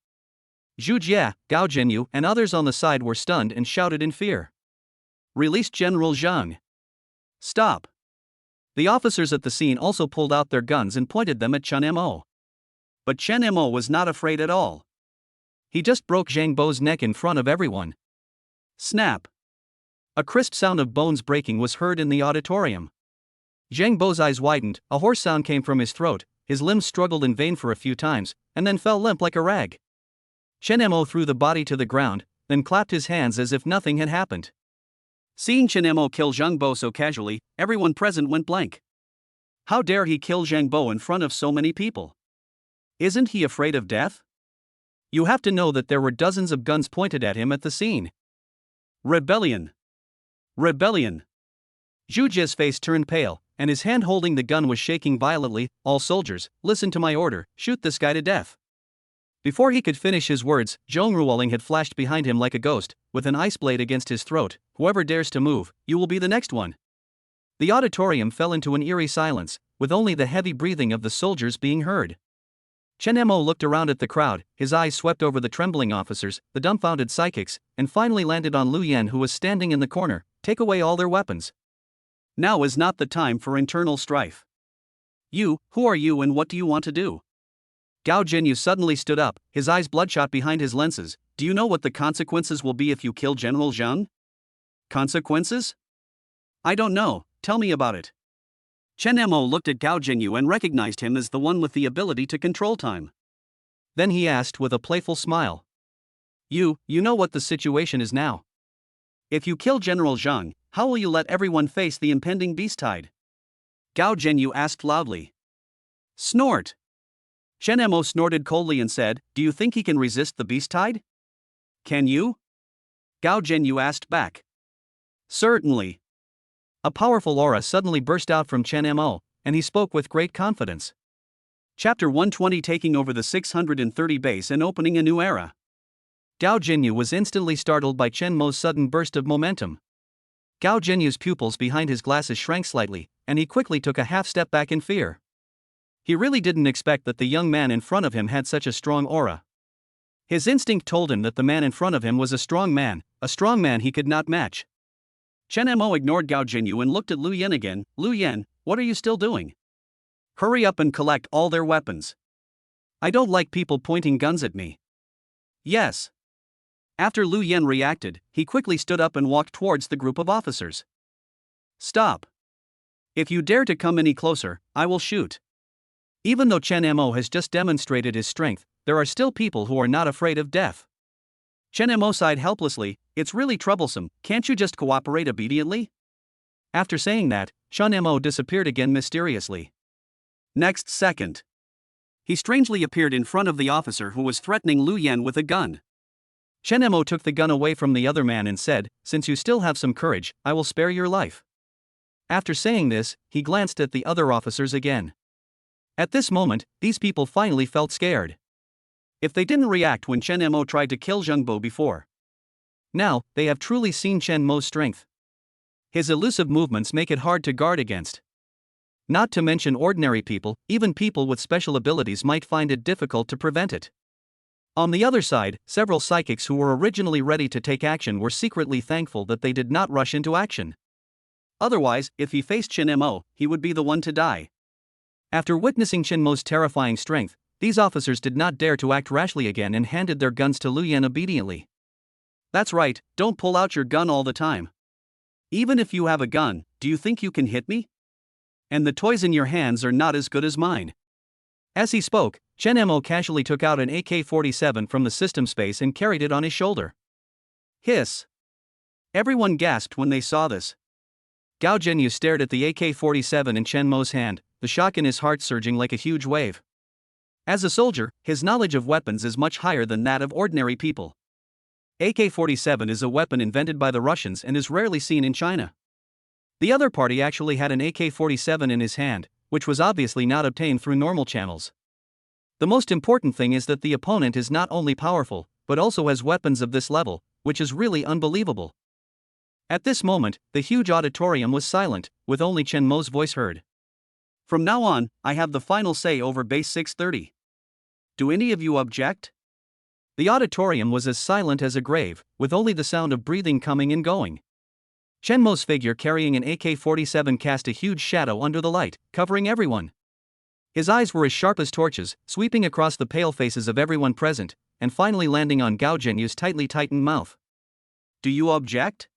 Zhu Jia, Gao Jinyu, and others on the side were stunned and shouted in fear. Release General Zhang. Stop. The officers at the scene also pulled out their guns and pointed them at Chen Mo. But Chen Mo was not afraid at all. He just broke Zhang Bo's neck in front of everyone. Snap. A crisp sound of bones breaking was heard in the auditorium. Zhang Bo's eyes widened, a hoarse sound came from his throat, his limbs struggled in vain for a few times, and then fell limp like a rag. Chen Mo threw the body to the ground, then clapped his hands as if nothing had happened. Seeing Chen Mo kill Zhang Bo so casually, everyone present went blank. How dare he kill Zhang Bo in front of so many people? Isn't he afraid of death? You have to know that there were dozens of guns pointed at him at the scene. Rebellion! Rebellion! Zhu Jia's face turned pale, and his hand holding the gun was shaking violently. All soldiers, listen to my order, shoot this guy to death. Before he could finish his words, Zhong Ruoling had flashed behind him like a ghost, with an ice blade against his throat. Whoever dares to move, you will be the next one. The auditorium fell into an eerie silence, with only the heavy breathing of the soldiers being heard. Chen Mo looked around at the crowd, his eyes swept over the trembling officers, the dumbfounded psychics, and finally landed on Lu Yan, who was standing in the corner. Take away all their weapons. Now is not the time for internal strife. You, who are you and what do you want to do? Gao Jinyu suddenly stood up, his eyes bloodshot behind his lenses. Do you know what the consequences will be if you kill General Zhang? Consequences? I don't know, tell me about it. Chen Mo looked at Gao Jinyu and recognized him as the one with the ability to control time. Then he asked with a playful smile. You know what the situation is now. If you kill General Zhang, how will you let everyone face the impending beast tide? Gao Jinyu asked loudly. Snort. Chen Mo snorted coldly and said, do you think he can resist the beast tide? Can you? Gao Jinyu asked back. Certainly. A powerful aura suddenly burst out from Chen Mo, and he spoke with great confidence. Chapter 120, taking over the 630 base and opening a new era. Gao Jinyu was instantly startled by Chen Mo's sudden burst of momentum. Gao Jianyu's pupils behind his glasses shrank slightly, and he quickly took a half step back in fear. He really didn't expect that the young man in front of him had such a strong aura. His instinct told him that the man in front of him was a strong man he could not match. Chen Mo ignored Gao Jinyu and looked at Lu Yan again. Lu Yan, what are you still doing? Hurry up and collect all their weapons. I don't like people pointing guns at me. Yes. After Lu Yan reacted, he quickly stood up and walked towards the group of officers. Stop. If you dare to come any closer, I will shoot. Even though Chen Mo has just demonstrated his strength, there are still people who are not afraid of death. Chen Mo sighed helplessly. It's really troublesome, can't you just cooperate obediently? After saying that, Chen Mo disappeared again mysteriously. Next second, he strangely appeared in front of the officer who was threatening Lu Yan with a gun. Chen Mo took the gun away from the other man and said, "Since you still have some courage, I will spare your life." After saying this, he glanced at the other officers again. At this moment, these people finally felt scared. If they didn't react when Chen Mo tried to kill Zheng Bo before, now they have truly seen Chen Mo's strength. His elusive movements make it hard to guard against. Not to mention ordinary people, even people with special abilities might find it difficult to prevent it. On the other side, several psychics who were originally ready to take action were secretly thankful that they did not rush into action. Otherwise, if he faced Chen Mo, he would be the one to die. After witnessing Chen Mo's terrifying strength, these officers did not dare to act rashly again and handed their guns to Lu Yan obediently. That's right, don't pull out your gun all the time. Even if you have a gun, do you think you can hit me? And the toys in your hands are not as good as mine. As he spoke, Chen Mo casually took out an AK-47 from the system space and carried it on his shoulder. Hiss! Everyone gasped when they saw this. Gao Jinyu stared at the AK-47 in Chen Mo's hand, the shock in his heart surging like a huge wave. As a soldier, his knowledge of weapons is much higher than that of ordinary people. AK-47 is a weapon invented by the Russians and is rarely seen in China. The other party actually had an AK-47 in his hand, which was obviously not obtained through normal channels. The most important thing is that the opponent is not only powerful, but also has weapons of this level, which is really unbelievable. At this moment, the huge auditorium was silent, with only Chen Mo's voice heard. From now on, I have the final say over base 630. Do any of you object? The auditorium was as silent as a grave, with only the sound of breathing coming and going. Chen Mo's figure carrying an AK-47 cast a huge shadow under the light, covering everyone. His eyes were as sharp as torches, sweeping across the pale faces of everyone present, and finally landing on Gao Jianyu's tightly tightened mouth. Do you object?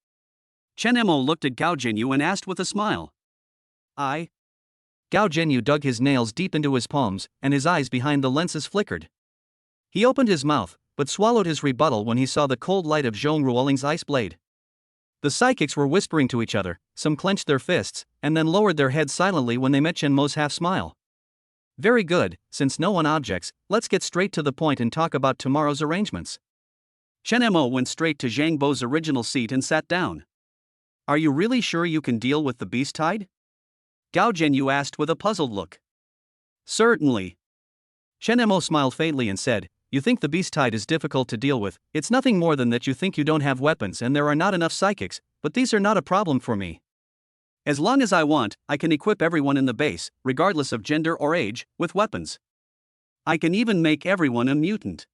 Chen Mo looked at Gao Jinyu and asked with a smile. Gao Jinyu dug his nails deep into his palms, and his eyes behind the lenses flickered. He opened his mouth, but swallowed his rebuttal when he saw the cold light of Zhong Ruoling's ice blade. The psychics were whispering to each other, some clenched their fists, and then lowered their heads silently when they met Chen Mo's half-smile. Very good, since no one objects, let's get straight to the point and talk about tomorrow's arrangements. Chen Mo went straight to Zhang Bo's original seat and sat down. Are you really sure you can deal with the beast tide? Gao Jinyu asked with a puzzled look. Certainly. Chen Mo smiled faintly and said, You think the beast tide is difficult to deal with, it's nothing more than that you think you don't have weapons and there are not enough psychics, but these are not a problem for me. As long as I want, I can equip everyone in the base, regardless of gender or age, with weapons. I can even make everyone a mutant.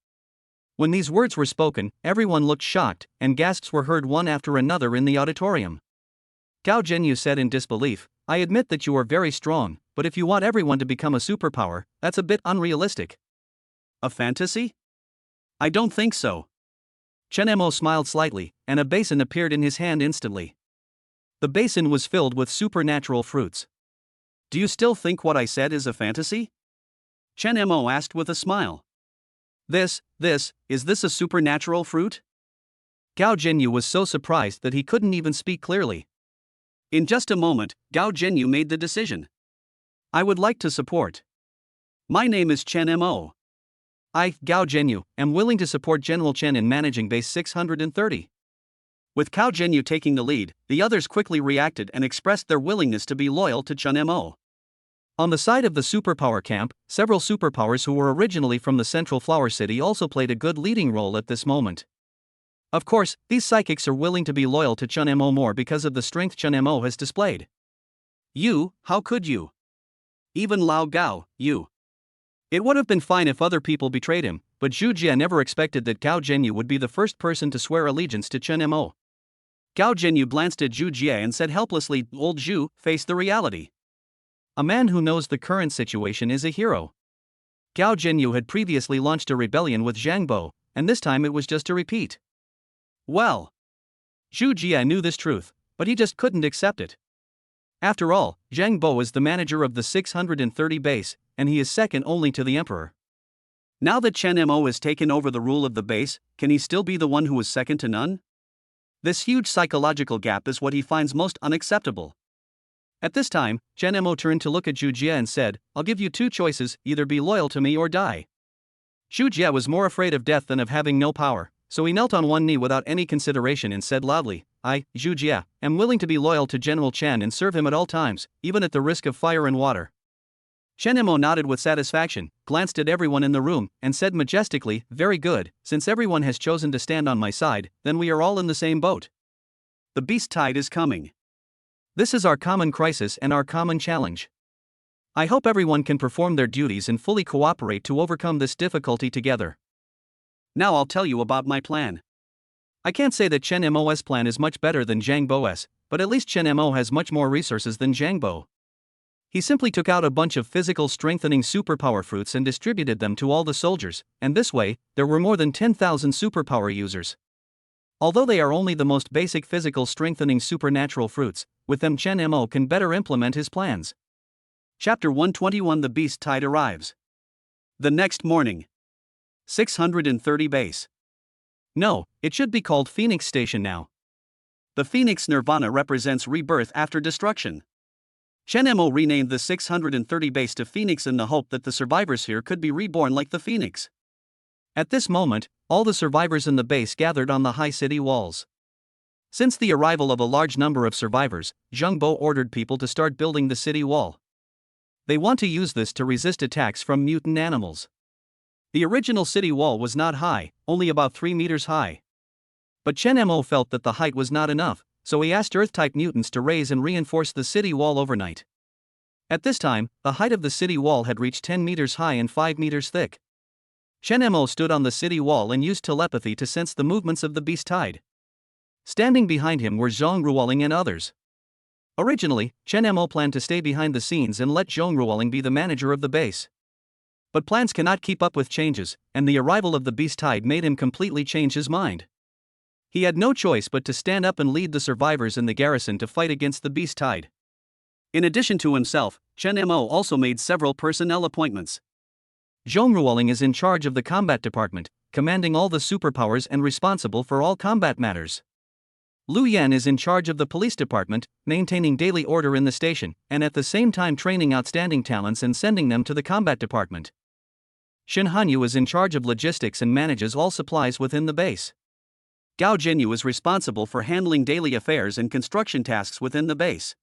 When these words were spoken, everyone looked shocked, and gasps were heard one after another in the auditorium. Gao Jinyu said in disbelief, I admit that you are very strong, but if you want everyone to become a superpower, that's a bit unrealistic. A fantasy? I don't think so. Chen Mo smiled slightly, and a basin appeared in his hand instantly. The basin was filled with supernatural fruits. Do you still think what I said is a fantasy? Chen Mo asked with a smile. Is this a supernatural fruit? Gao Jinyu was so surprised that he couldn't even speak clearly. In just a moment, Gao Jinyu made the decision. I would like to support. My name is Chen Mo. I, Gao Jinyu, am willing to support General Chen in managing base 630. With Gao Jinyu taking the lead, the others quickly reacted and expressed their willingness to be loyal to Chen Mo. On the side of the superpower camp, several superpowers who were originally from the Central Flower City also played a good leading role at this moment. Of course, these psychics are willing to be loyal to Chun Mo more because of the strength Chun Mo has displayed. You, how could you? Even Lao Gao, you. It would have been fine if other people betrayed him, but Zhu Jie never expected that Gao Zhenyu would be the first person to swear allegiance to Chun Mo. Gao Zhenyu glanced at Zhu Jie and said helplessly, "Old Zhu, face the reality. A man who knows the current situation is a hero." Gao Zhenyu had previously launched a rebellion with Zhang Bo, and this time it was just a repeat. Well, Zhu Jie knew this truth, but he just couldn't accept it. After all, Zhang Bo is the manager of the 630 base, and he is second only to the emperor. Now that Chen Mo has taken over the rule of the base, can he still be the one who is second to none? This huge psychological gap is what he finds most unacceptable. At this time, Chen Mo turned to look at Zhu Jie and said, "I'll give you two choices, either be loyal to me or die." Zhu Jie was more afraid of death than of having no power, so he knelt on one knee without any consideration and said loudly, "I, Zhu Jie, am willing to be loyal to General Chen and serve him at all times, even at the risk of fire and water." Chen Mo nodded with satisfaction, glanced at everyone in the room, and said majestically, "Very good, since everyone has chosen to stand on my side, then we are all in the same boat. The beast tide is coming. This is our common crisis and our common challenge. I hope everyone can perform their duties and fully cooperate to overcome this difficulty together. Now I'll tell you about my plan. I can't say that Chen Mo's plan is much better than Zhang Bo's, but at least Chen Mo has much more resources than Zhang Bo. He simply took out a bunch of physical strengthening superpower fruits and distributed them to all the soldiers, and this way, there were more than 10,000 superpower users. Although they are only the most basic physical strengthening supernatural fruits, with them Chen Mo can better implement his plans. Chapter 121 The Beast Tide arrives. The next morning. 630 base. No, it should be called Phoenix Station now. The Phoenix Nirvana represents rebirth after destruction. Chen Mo renamed the 630 base to Phoenix in the hope that the survivors here could be reborn like the Phoenix. At this moment, all the survivors in the base gathered on the high city walls. Since the arrival of a large number of survivors, Zhang Bo ordered people to start building the city wall. They want to use this to resist attacks from mutant animals. The original city wall was not high, only about 3 meters high. But Chen Mo felt that the height was not enough, so he asked Earth-type mutants to raise and reinforce the city wall overnight. At this time, the height of the city wall had reached 10 meters high and 5 meters thick. Chen Mo stood on the city wall and used telepathy to sense the movements of the beast tide. Standing behind him were Zhong Ruoling and others. Originally, Chen Mo planned to stay behind the scenes and let Zhong Ruoling be the manager of the base. But plans cannot keep up with changes, and the arrival of the beast tide made him completely change his mind. He had no choice but to stand up and lead the survivors in the garrison to fight against the beast tide. In addition to himself, Chen Mo also made several personnel appointments. Zhong Ruoling is in charge of the combat department, commanding all the superpowers and responsible for all combat matters. Lu Yan is in charge of the police department, maintaining daily order in the station, and at the same time training outstanding talents and sending them to the combat department. Shin Hanyu is in charge of logistics and manages all supplies within the base. Gao Zhenyu is responsible for handling daily affairs and construction tasks within the base.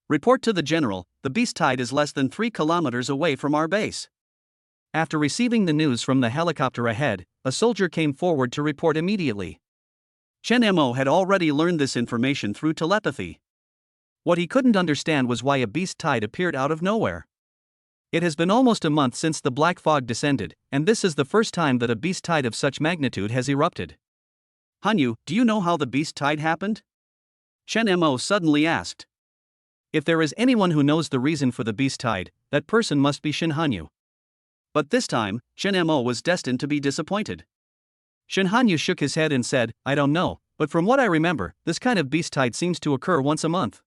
Report to the general, the beast tide is less than 3 kilometers away from our base. After receiving the news from the helicopter ahead, a soldier came forward to report immediately. Chen Mo had already learned this information through telepathy. What he couldn't understand was why a beast tide appeared out of nowhere. It has been almost a month since the black fog descended, and this is the first time that a beast tide of such magnitude has erupted. Hanyu, do you know how the beast tide happened? Chen Mo suddenly asked. If there is anyone who knows the reason for the beast tide, that person must be Shin Hanyu. But this time, Chen Mo was destined to be disappointed. Shin Hanyu shook his head and said, "I don't know, but from what I remember, this kind of beast tide seems to occur once a month."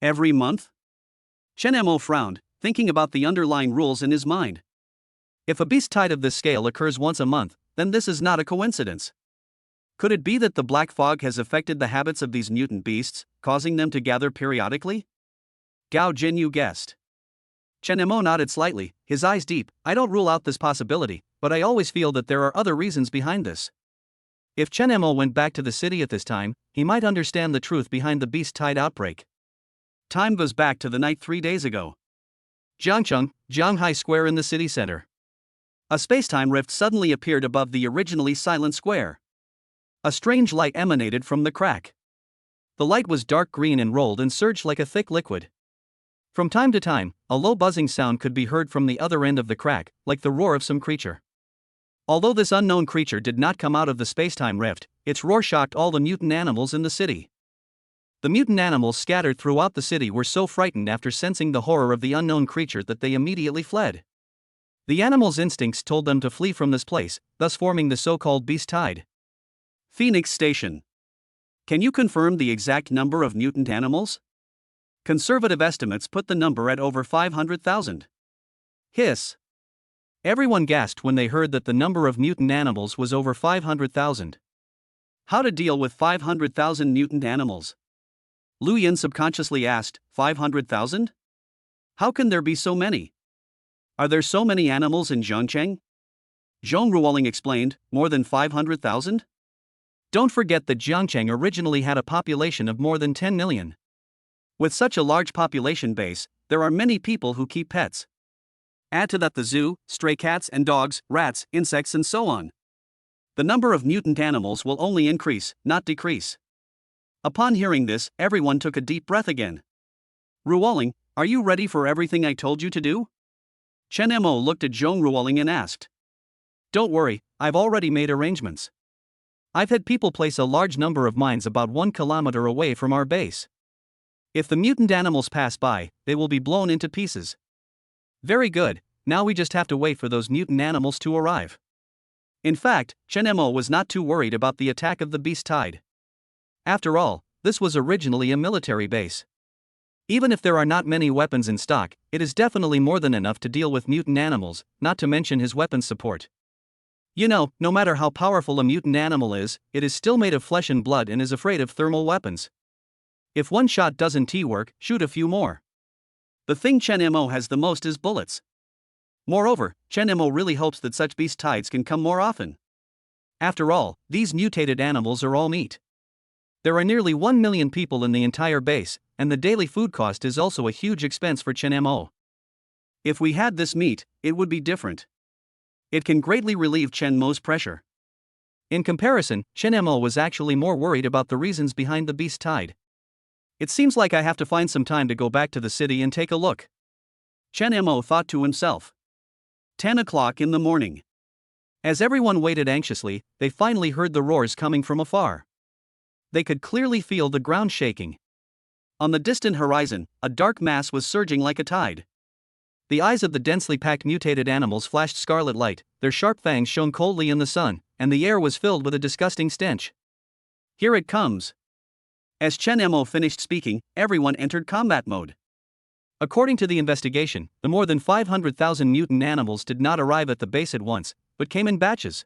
Every month? Chen Mo frowned, thinking about the underlying rules in his mind. If a beast tide of this scale occurs once a month, then this is not a coincidence. Could it be that the black fog has affected the habits of these mutant beasts, causing them to gather periodically? Gao Zhenyu guessed. Chen Mo nodded slightly, his eyes deep. "I don't rule out this possibility, but I always feel that there are other reasons behind this." If Chen Mo went back to the city at this time, he might understand the truth behind the beast tide outbreak. Time goes back to the night 3 days ago. Jiangcheng, Jianghai Square in the city center. A space-time rift suddenly appeared above the originally silent square. A strange light emanated from the crack. The light was dark green and rolled and surged like a thick liquid. From time to time, a low buzzing sound could be heard from the other end of the crack, like the roar of some creature. Although this unknown creature did not come out of the space-time rift, its roar shocked all the mutant animals in the city. The mutant animals scattered throughout the city were so frightened after sensing the horror of the unknown creature that they immediately fled. The animals' instincts told them to flee from this place, thus forming the so-called beast tide. Phoenix Station. Can you confirm the exact number of mutant animals? Conservative estimates put the number at over 500,000. Hiss. Everyone gasped when they heard that the number of mutant animals was over 500,000. How to deal with 500,000 mutant animals? Lu Yin subconsciously asked, 500,000? How can there be so many? Are there so many animals in Zhongcheng? Zhong Ruoling explained, more than 500,000? Don't forget that Zhongcheng originally had a population of more than 10 million. With such a large population base, there are many people who keep pets. Add to that the zoo, stray cats and dogs, rats, insects and so on. The number of mutant animals will only increase, not decrease. Upon hearing this, everyone took a deep breath again. Ruoling, are you ready for everything I told you to do? Chen Mo looked at Zhong Ruoling and asked. Don't worry, I've already made arrangements. I've had people place a large number of mines about 1 kilometer away from our base. If the mutant animals pass by, they will be blown into pieces. Very good, now we just have to wait for those mutant animals to arrive. In fact, Chen Mo was not too worried about the attack of the beast tide. After all, this was originally a military base. Even if there are not many weapons in stock, it is definitely more than enough to deal with mutant animals, not to mention his weapons support. You know, no matter how powerful a mutant animal is, it is still made of flesh and blood and is afraid of thermal weapons. If one shot doesn't work, shoot a few more. The thing Chen Mo has the most is bullets. Moreover, Chen Mo really hopes that such beast tides can come more often. After all, these mutated animals are all meat. There are nearly 1 million people in the entire base, and the daily food cost is also a huge expense for Chen Mo. If we had this meat, it would be different. It can greatly relieve Chen Mo's pressure. In comparison, Chen Mo was actually more worried about the reasons behind the beast tide. It seems like I have to find some time to go back to the city and take a look. Chen Mo thought to himself. 10 o'clock in the morning. As everyone waited anxiously, they finally heard the roars coming from afar. They could clearly feel the ground shaking. On the distant horizon, a dark mass was surging like a tide. The eyes of the densely packed mutated animals flashed scarlet light, their sharp fangs shone coldly in the sun, and the air was filled with a disgusting stench. Here it comes. As Chen Mo finished speaking, everyone entered combat mode. According to the investigation, the more than 500,000 mutant animals did not arrive at the base at once, but came in batches.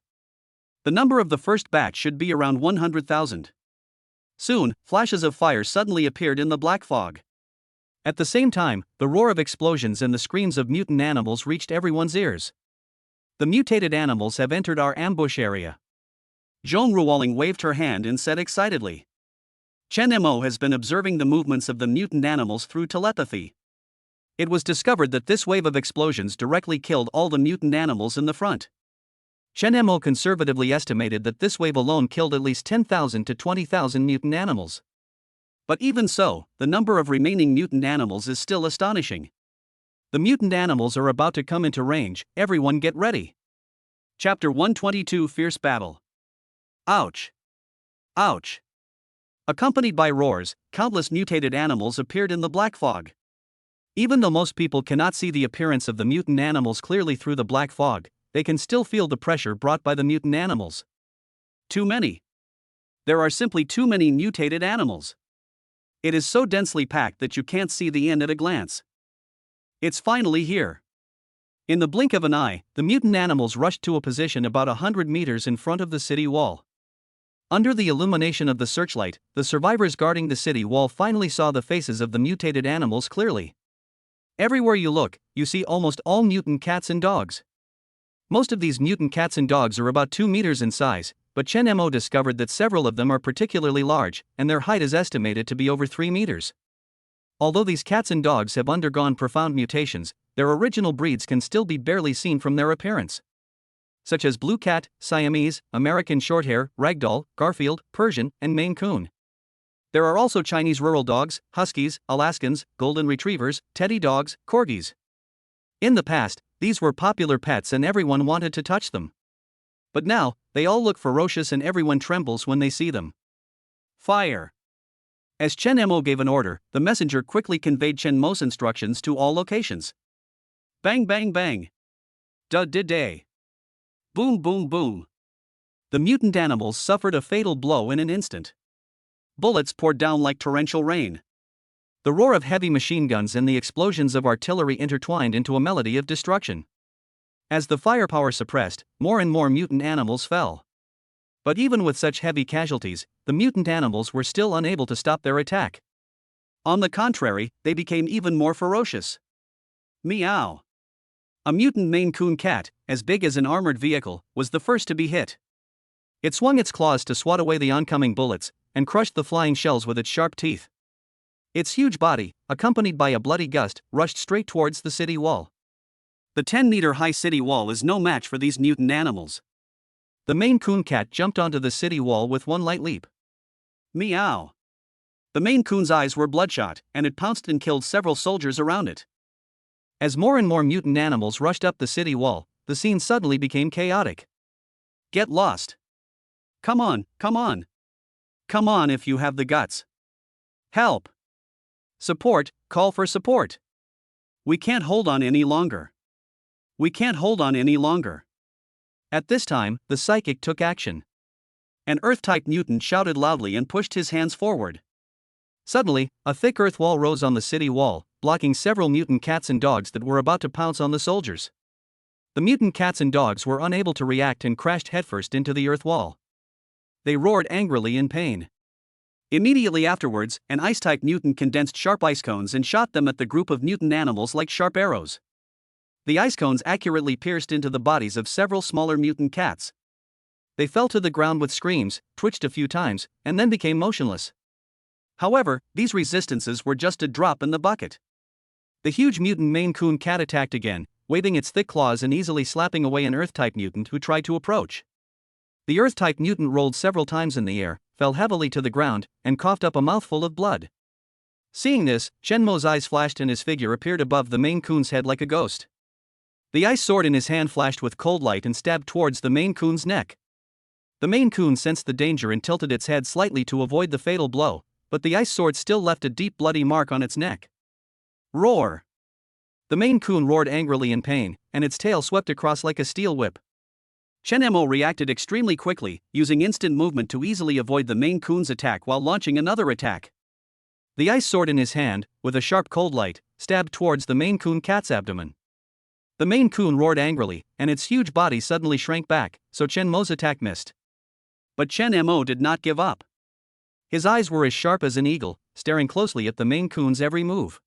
The number of the first batch should be around 100,000. Soon, flashes of fire suddenly appeared in the black fog. At the same time, the roar of explosions and the screams of mutant animals reached everyone's ears. The mutated animals have entered our ambush area. Zhong Ruoling waved her hand and said excitedly. Chen Mo has been observing the movements of the mutant animals through telepathy. It was discovered that this wave of explosions directly killed all the mutant animals in the front. Chen Mo conservatively estimated that this wave alone killed at least 10,000 to 20,000 mutant animals. But even so, the number of remaining mutant animals is still astonishing. The mutant animals are about to come into range, everyone get ready. Chapter 122 Fierce Battle. Ouch! Ouch! Accompanied by roars, countless mutated animals appeared in the black fog. Even though most people cannot see the appearance of the mutant animals clearly through the black fog, they can still feel the pressure brought by the mutant animals. Too many. There are simply too many mutated animals. It is so densely packed that you can't see the end at a glance. It's finally here. In the blink of an eye, the mutant animals rushed to a position about 100 meters in front of the city wall. Under the illumination of the searchlight, the survivors guarding the city wall finally saw the faces of the mutated animals clearly. Everywhere you look, you see almost all mutant cats and dogs. Most of these mutant cats and dogs are about 2 meters in size, but Chen Mo discovered that several of them are particularly large, and their height is estimated to be over 3 meters. Although these cats and dogs have undergone profound mutations, their original breeds can still be barely seen from their appearance. such as blue cat, Siamese, American shorthair, ragdoll, Garfield, Persian, and Maine Coon. There are also Chinese rural dogs, huskies, Alaskans, golden retrievers, teddy dogs, corgis. In the past, these were popular pets and everyone wanted to touch them. But now, they all look ferocious and everyone trembles when they see them. Fire! As Chen Mo gave an order, the messenger quickly conveyed Chen Mo's instructions to all locations. Bang bang bang! Da-da-day! Boom boom boom! The mutant animals suffered a fatal blow in an instant. Bullets poured down like torrential rain. The roar of heavy machine guns and the explosions of artillery intertwined into a melody of destruction. As the firepower suppressed, more and more mutant animals fell. But even with such heavy casualties, the mutant animals were still unable to stop their attack. On the contrary, they became even more ferocious. Meow! A mutant Maine Coon cat, as big as an armored vehicle, was the first to be hit. It swung its claws to swat away the oncoming bullets, and crushed the flying shells with its sharp teeth. Its huge body, accompanied by a bloody gust, rushed straight towards the city wall. The 10-meter-high city wall is no match for these mutant animals. The Maine Coon cat jumped onto the city wall with one light leap. Meow! The Maine Coon's eyes were bloodshot, and it pounced and killed several soldiers around it. As more and more mutant animals rushed up the city wall, the scene suddenly became chaotic. Get lost! Come on, come on! Come on if you have the guts! Help! Support, call for support! We can't hold on any longer. We can't hold on any longer. At this time, the psychic took action. An Earth-type mutant shouted loudly and pushed his hands forward. Suddenly, a thick earth wall rose on the city wall, blocking several mutant cats and dogs that were about to pounce on the soldiers. The mutant cats and dogs were unable to react and crashed headfirst into the earth wall. They roared angrily in pain. Immediately afterwards, an ice-type mutant condensed sharp ice cones and shot them at the group of mutant animals like sharp arrows. The ice cones accurately pierced into the bodies of several smaller mutant cats. They fell to the ground with screams, twitched a few times, and then became motionless. However, these resistances were just a drop in the bucket. The huge mutant Maine Coon cat attacked again, waving its thick claws and easily slapping away an Earth-type mutant who tried to approach. The Earth-type mutant rolled several times in the air, fell heavily to the ground, and coughed up a mouthful of blood. Seeing this, Chen Mo's eyes flashed and his figure appeared above the Maine Coon's head like a ghost. The ice sword in his hand flashed with cold light and stabbed towards the Maine Coon's neck. The Maine Coon sensed the danger and tilted its head slightly to avoid the fatal blow, but the ice sword still left a deep bloody mark on its neck. Roar! The Maine Coon roared angrily in pain, and its tail swept across like a steel whip. Chen Mo reacted extremely quickly, using instant movement to easily avoid the Maine Coon's attack while launching another attack. The ice sword in his hand, with a sharp cold light, stabbed towards the Maine Coon cat's abdomen. The Maine Coon roared angrily, and its huge body suddenly shrank back, so Chen Mo's attack missed. But Chen Mo did not give up. His eyes were as sharp as an eagle, staring closely at the Maine Coon's every move.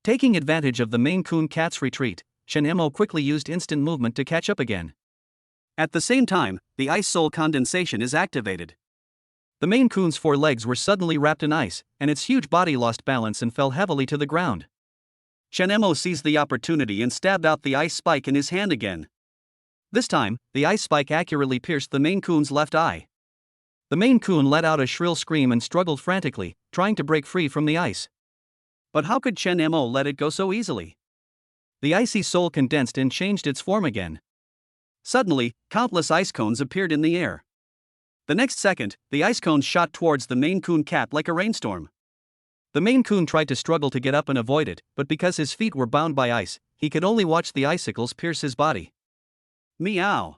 Taking advantage of the Maine Coon cat's retreat, Chen Mo quickly used instant movement to catch up again. At the same time, the ice soul condensation is activated. The Maine Coon's four legs were suddenly wrapped in ice, and its huge body lost balance and fell heavily to the ground. Chen Mo seized the opportunity and stabbed out the ice spike in his hand again. This time, the ice spike accurately pierced the Maine Coon's left eye. The Maine Coon let out a shrill scream and struggled frantically, trying to break free from the ice. But how could Chen Mo let it go so easily? The icy soul condensed and changed its form again. Suddenly, countless ice cones appeared in the air. The next second, the ice cones shot towards the Maine Coon cat like a rainstorm. The Maine Coon tried to struggle to get up and avoid it, but because his feet were bound by ice, he could only watch the icicles pierce his body. Meow!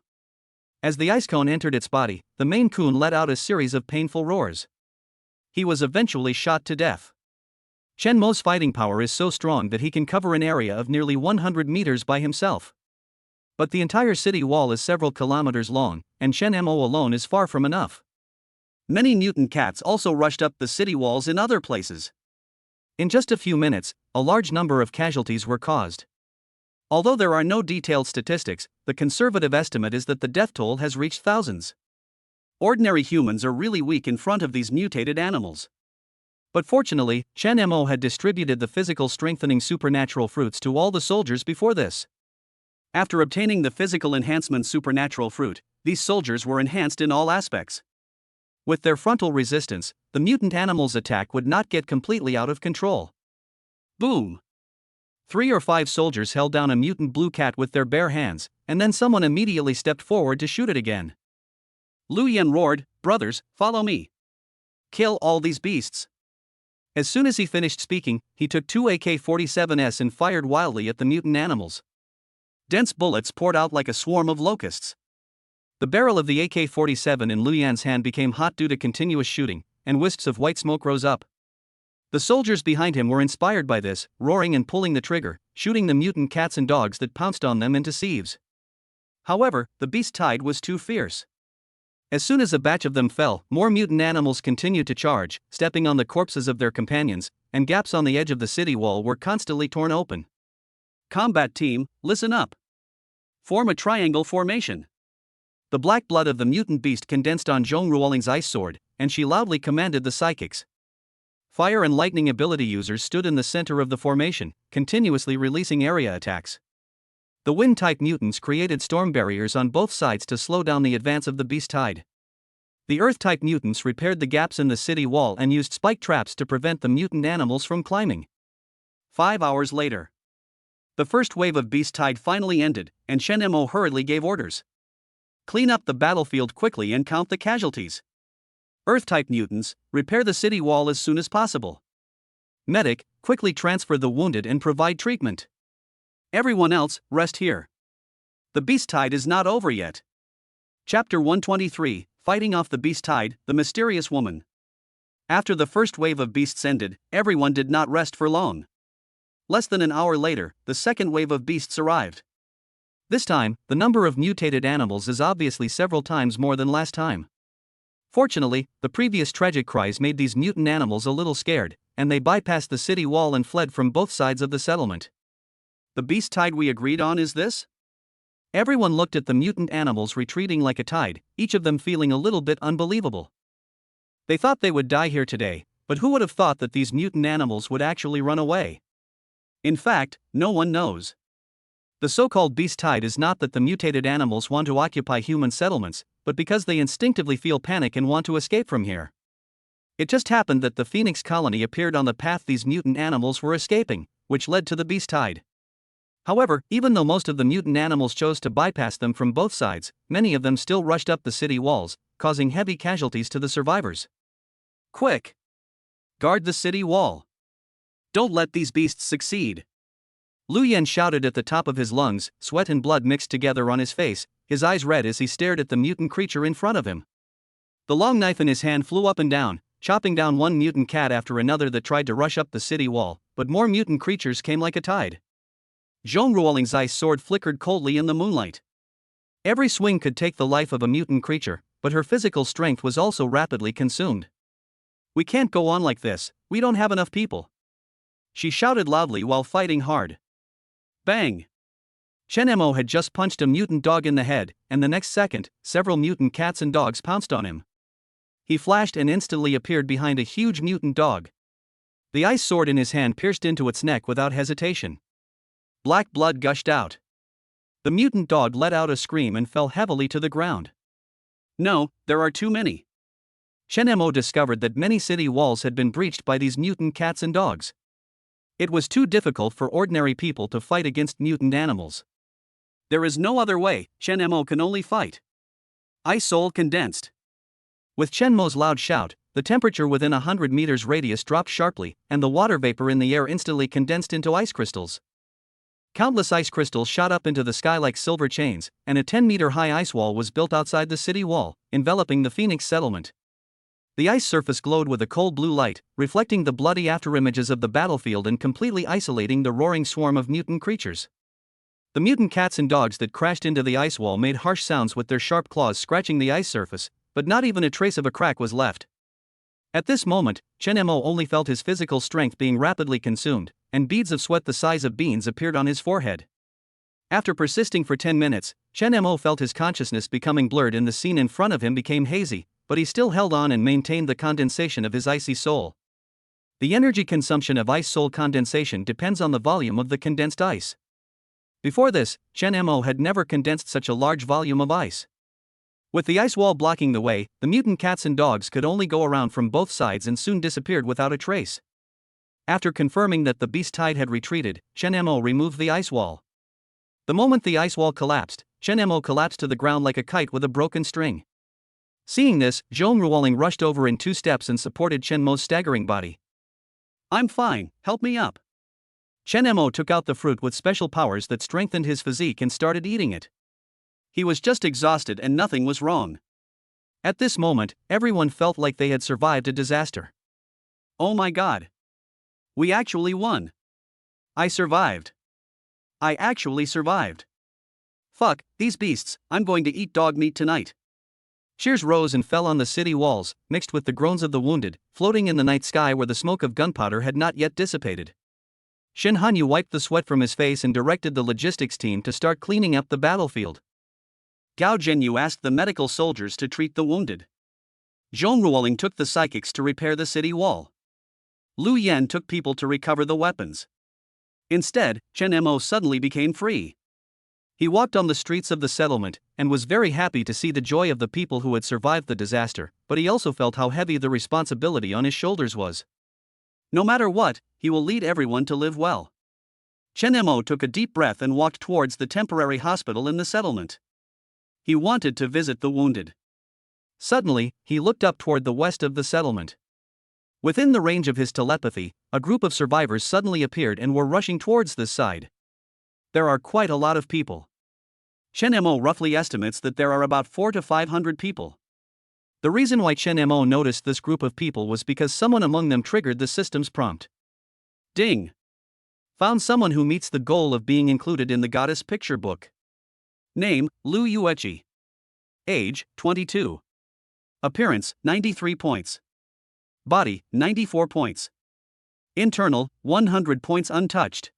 As the ice cone entered its body, the Maine Coon let out a series of painful roars. He was eventually shot to death. Chen Mo's fighting power is so strong that he can cover an area of nearly 100 meters by himself. But the entire city wall is several kilometers long, and Chen Mo alone is far from enough. Many mutant cats also rushed up the city walls in other places. In just a few minutes, a large number of casualties were caused. Although there are no detailed statistics, the conservative estimate is that the death toll has reached thousands. Ordinary humans are really weak in front of these mutated animals. But fortunately, Chen Mo had distributed the physical strengthening supernatural fruits to all the soldiers before this. After obtaining the physical enhancement supernatural fruit, these soldiers were enhanced in all aspects. With their frontal resistance, the mutant animal's attack would not get completely out of control. Boom! 3 or 5 soldiers held down a mutant blue cat with their bare hands, and then someone immediately stepped forward to shoot it again. Lu Yan roared, "Brothers, follow me. Kill all these beasts." As soon as he finished speaking, he took 2 AK-47s and fired wildly at the mutant animals. Dense bullets poured out like a swarm of locusts. The barrel of the AK-47 in Lu Yan's hand became hot due to continuous shooting, and wisps of white smoke rose up. The soldiers behind him were inspired by this, roaring and pulling the trigger, shooting the mutant cats and dogs that pounced on them into sieves. However, the beast tide was too fierce. As soon as a batch of them fell, more mutant animals continued to charge, stepping on the corpses of their companions, and gaps on the edge of the city wall were constantly torn open. Combat team, listen up. Form a triangle formation. The black blood of the mutant beast condensed on Zhong Ruoling's ice sword, and she loudly commanded the psychics. Fire and lightning ability users stood in the center of the formation, continuously releasing area attacks. The wind-type mutants created storm barriers on both sides to slow down the advance of the beast tide. The earth-type mutants repaired the gaps in the city wall and used spike traps to prevent the mutant animals from climbing. 5 hours later, the first wave of beast tide finally ended, and Shen Mo hurriedly gave orders. Clean up the battlefield quickly and count the casualties. Earth-type mutants, repair the city wall as soon as possible. Medic, quickly transfer the wounded and provide treatment. Everyone else, rest here. The beast tide is not over yet. Chapter 123, Fighting Off the Beast Tide, The Mysterious Woman. After the first wave of beasts ended, everyone did not rest for long. Less than an hour later, the second wave of beasts arrived. This time, the number of mutated animals is obviously several times more than last time. Fortunately, the previous tragic cries made these mutant animals a little scared, and they bypassed the city wall and fled from both sides of the settlement. The beast tide we agreed on is this? Everyone looked at the mutant animals retreating like a tide, each of them feeling a little bit unbelievable. They thought they would die here today, but who would have thought that these mutant animals would actually run away? In fact, no one knows. The so-called beast tide is not that the mutated animals want to occupy human settlements, but because they instinctively feel panic and want to escape from here. It just happened that the Phoenix colony appeared on the path these mutant animals were escaping, which led to the beast tide. However, even though most of the mutant animals chose to bypass them from both sides, many of them still rushed up the city walls, causing heavy casualties to the survivors. Quick! Guard the city wall. Don't let these beasts succeed. Lu Yan shouted at the top of his lungs, sweat and blood mixed together on his face, his eyes red as he stared at the mutant creature in front of him. The long knife in his hand flew up and down, chopping down one mutant cat after another that tried to rush up the city wall, but more mutant creatures came like a tide. Zhong Ruoling's ice sword flickered coldly in the moonlight. Every swing could take the life of a mutant creature, but her physical strength was also rapidly consumed. We can't go on like this, we don't have enough people. She shouted loudly while fighting hard. Bang! Shen Mo had just punched a mutant dog in the head, and the next second, several mutant cats and dogs pounced on him. He flashed and instantly appeared behind a huge mutant dog. The ice sword in his hand pierced into its neck without hesitation. Black blood gushed out. The mutant dog let out a scream and fell heavily to the ground. No, there are too many. Shen Mo discovered that many city walls had been breached by these mutant cats and dogs. It was too difficult for ordinary people to fight against mutant animals. There is no other way, Shen Mo can only fight. Ice soul condensed. With Shen Mo's loud shout, the temperature within 100 meters radius dropped sharply, and the water vapor in the air instantly condensed into ice crystals. Countless ice crystals shot up into the sky like silver chains, and a 10-meter-high ice wall was built outside the city wall, enveloping the Phoenix settlement. The ice surface glowed with a cold blue light, reflecting the bloody afterimages of the battlefield and completely isolating the roaring swarm of mutant creatures. The mutant cats and dogs that crashed into the ice wall made harsh sounds with their sharp claws scratching the ice surface, but not even a trace of a crack was left. At this moment, Shen Mo only felt his physical strength being rapidly consumed, and beads of sweat the size of beans appeared on his forehead. After persisting for 10 minutes, Shen Mo felt his consciousness becoming blurred and the scene in front of him became hazy, but he still held on and maintained the condensation of his icy soul. The energy consumption of ice soul condensation depends on the volume of the condensed ice. Before this, Chen Mo had never condensed such a large volume of ice. With the ice wall blocking the way, the mutant cats and dogs could only go around from both sides and soon disappeared without a trace. After confirming that the beast tide had retreated, Chen Mo removed the ice wall. The moment the ice wall collapsed, Chen Mo collapsed to the ground like a kite with a broken string. Seeing this, Zhong Ruoling rushed over in 2 steps and supported Chen Mo's staggering body. "I'm fine, help me up." Chen Mo took out the fruit with special powers that strengthened his physique and started eating it. He was just exhausted and nothing was wrong. At this moment, everyone felt like they had survived a disaster. "Oh my god. We actually won. I survived. I actually survived. Fuck, these beasts, I'm going to eat dog meat tonight." Cheers rose and fell on the city walls, mixed with the groans of the wounded, floating in the night sky where the smoke of gunpowder had not yet dissipated. Shen Hanyu wiped the sweat from his face and directed the logistics team to start cleaning up the battlefield. Gao Zhenyu asked the medical soldiers to treat the wounded. Zhong Ruoling took the psychics to repair the city wall. Lu Yan took people to recover the weapons. Instead, Chen Mo suddenly became free. He walked on the streets of the settlement, and was very happy to see the joy of the people who had survived the disaster, but he also felt how heavy the responsibility on his shoulders was. No matter what, he will lead everyone to live well. Chen Mo took a deep breath and walked towards the temporary hospital in the settlement. He wanted to visit the wounded. Suddenly, he looked up toward the west of the settlement. Within the range of his telepathy, a group of survivors suddenly appeared and were rushing towards this side. There are quite a lot of people. Chen Mo roughly estimates that there are about 400 to 500 people. The reason why Chen Mo noticed this group of people was because someone among them triggered the system's prompt. Ding! Found someone who meets the goal of being included in the goddess picture book. Name, Lu Yueqi. Age, 22. Appearance, 93 points. Body, 94 points. Internal, 100 points untouched.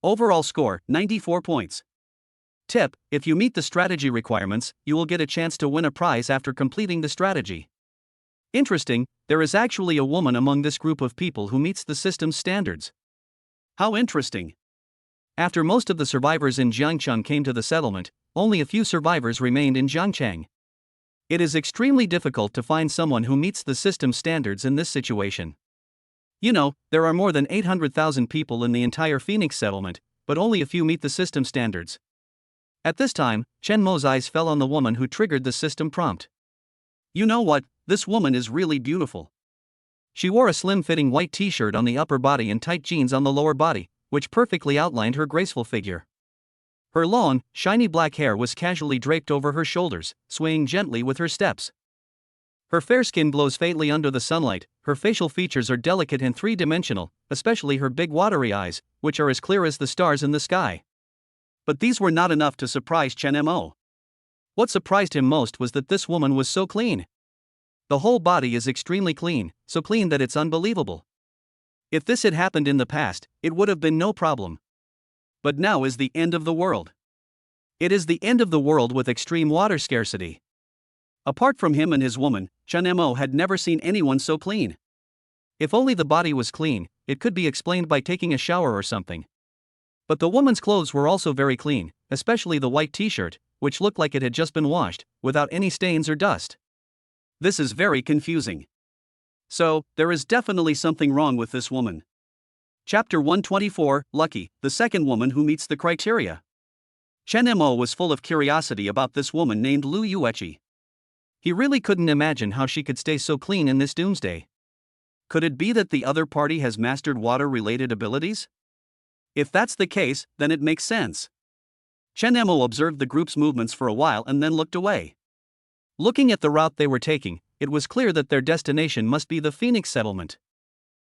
Overall score, 94 points. Tip: if you meet the strategy requirements, you will get a chance to win a prize after completing the strategy. Interesting, there is actually a woman among this group of people who meets the system's standards. How interesting. After most of the survivors in Jiangcheng came to the settlement, only a few survivors remained in Jiangcheng. It is extremely difficult to find someone who meets the system's standards in this situation. You know, there are more than 800,000 people in the entire Phoenix settlement, but only a few meet the system standards. At this time, Chen Mo's eyes fell on the woman who triggered the system prompt. You know what, this woman is really beautiful. She wore a slim-fitting white t-shirt on the upper body and tight jeans on the lower body, which perfectly outlined her graceful figure. Her long, shiny black hair was casually draped over her shoulders, swaying gently with her steps. Her fair skin glows faintly under the sunlight, her facial features are delicate and three-dimensional, especially her big watery eyes, which are as clear as the stars in the sky. But these were not enough to surprise Chen Mo. What surprised him most was that this woman was so clean. The whole body is extremely clean, so clean that it's unbelievable. If this had happened in the past, it would have been no problem. But now is the end of the world. It is the end of the world with extreme water scarcity. Apart from him and his woman, Chen Mo had never seen anyone so clean. If only the body was clean, it could be explained by taking a shower or something. But the woman's clothes were also very clean, especially the white t-shirt, which looked like it had just been washed, without any stains or dust. This is very confusing. So, there is definitely something wrong with this woman. Chapter 124, Lucky, the second woman who meets the criteria. Chen Mo was full of curiosity about this woman named Lu Yueqi. He really couldn't imagine how she could stay so clean in this doomsday. Could it be that the other party has mastered water-related abilities? If that's the case, then it makes sense. Chen Mo observed the group's movements for a while and then looked away. Looking at the route they were taking, it was clear that their destination must be the Phoenix settlement.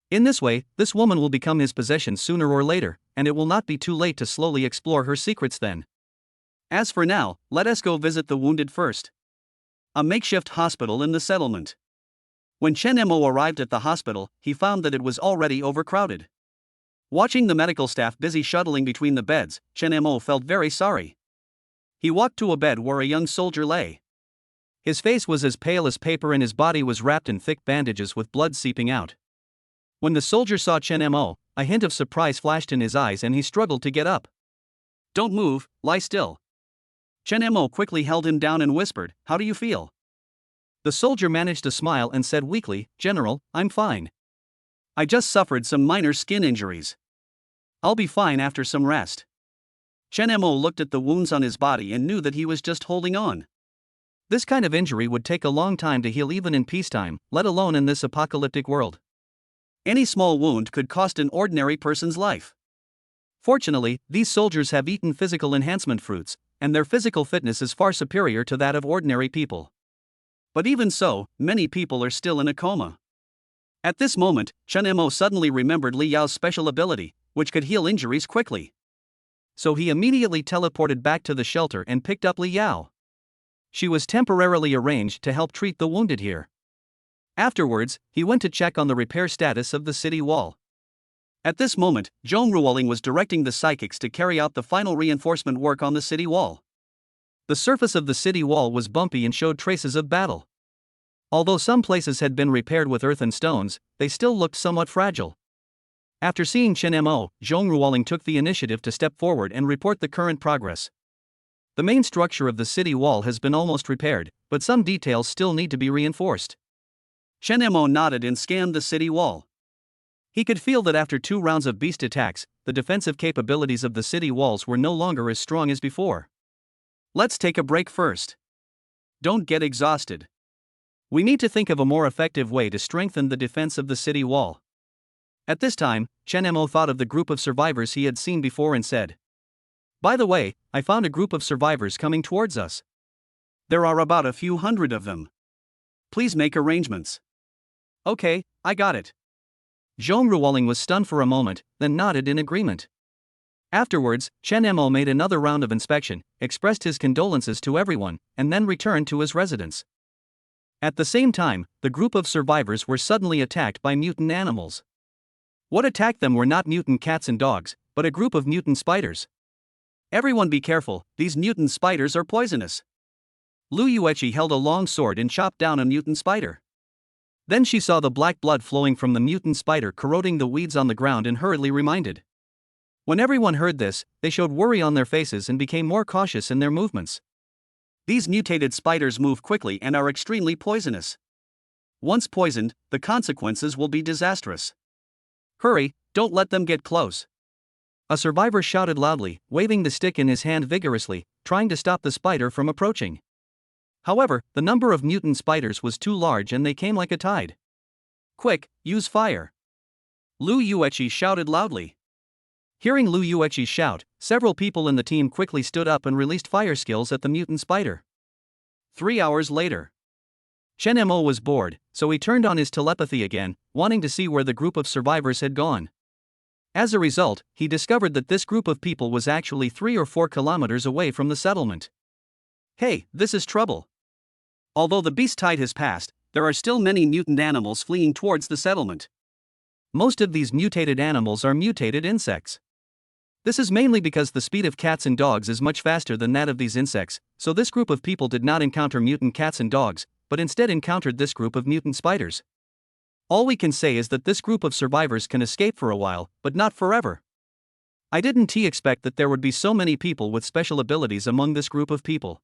In this way, this woman will become his possession sooner or later, and it will not be too late to slowly explore her secrets then. As for now, let us go visit the wounded first. A makeshift hospital in the settlement. When Chen Mo arrived at the hospital, he found that it was already overcrowded. Watching the medical staff busy shuttling between the beds, Chen Mo felt very sorry. He walked to a bed where a young soldier lay. His face was as pale as paper and his body was wrapped in thick bandages with blood seeping out. When the soldier saw Chen Mo, a hint of surprise flashed in his eyes and he struggled to get up. Don't move, lie still. Chen Mo quickly held him down and whispered, "How do you feel?" The soldier managed to smile and said weakly, "General, I'm fine. I just suffered some minor skin injuries. I'll be fine after some rest." Chen Mo looked at the wounds on his body and knew that he was just holding on. This kind of injury would take a long time to heal even in peacetime, let alone in this apocalyptic world. Any small wound could cost an ordinary person's life. Fortunately, these soldiers have eaten physical enhancement fruits, and their physical fitness is far superior to that of ordinary people. But even so, many people are still in a coma. At this moment, Chen Mo suddenly remembered Li Yao's special ability, which could heal injuries quickly. So he immediately teleported back to the shelter and picked up Li Yao. She was temporarily arranged to help treat the wounded here. Afterwards, he went to check on the repair status of the city wall. At this moment, Zhong Ruoling was directing the psychics to carry out the final reinforcement work on the city wall. The surface of the city wall was bumpy and showed traces of battle. Although some places had been repaired with earth and stones, they still looked somewhat fragile. After seeing Chen Mo, Zhong Ruoling took the initiative to step forward and report the current progress. The main structure of the city wall has been almost repaired, but some details still need to be reinforced. Chen Mo nodded and scanned the city wall. He could feel that after 2 rounds of beast attacks, the defensive capabilities of the city walls were no longer as strong as before. Let's take a break first. Don't get exhausted. We need to think of a more effective way to strengthen the defense of the city wall. At this time, Chen Mo thought of the group of survivors he had seen before and said, "By the way, I found a group of survivors coming towards us. There are about a few hundred of them. Please make arrangements." "Okay, I got it." Zhong Ruoling was stunned for a moment, then nodded in agreement. Afterwards, Chen Mo made another round of inspection, expressed his condolences to everyone, and then returned to his residence. At the same time, the group of survivors were suddenly attacked by mutant animals. What attacked them were not mutant cats and dogs, but a group of mutant spiders. "Everyone be careful, these mutant spiders are poisonous." Lu Yueqi held a long sword and chopped down a mutant spider. Then she saw the black blood flowing from the mutant spider corroding the weeds on the ground and hurriedly reminded. When everyone heard this, they showed worry on their faces and became more cautious in their movements. These mutated spiders move quickly and are extremely poisonous. Once poisoned, the consequences will be disastrous. Hurry, don't let them get close. A survivor shouted loudly, waving the stick in his hand vigorously, trying to stop the spider from approaching. However, the number of mutant spiders was too large and they came like a tide. "Quick, use fire!" Lu Yueqi shouted loudly. Hearing Lu Yueqi's shout, several people in the team quickly stood up and released fire skills at the mutant spider. 3 hours later. Chen Mo was bored, so he turned on his telepathy again, wanting to see where the group of survivors had gone. As a result, he discovered that this group of people was actually 3 or 4 kilometers away from the settlement. "Hey, this is trouble." Although the beast tide has passed, there are still many mutant animals fleeing towards the settlement. Most of these mutated animals are mutated insects. This is mainly because the speed of cats and dogs is much faster than that of these insects, so this group of people did not encounter mutant cats and dogs, but instead encountered this group of mutant spiders. All we can say is that this group of survivors can escape for a while, but not forever. I didn't expect that there would be so many people with special abilities among this group of people.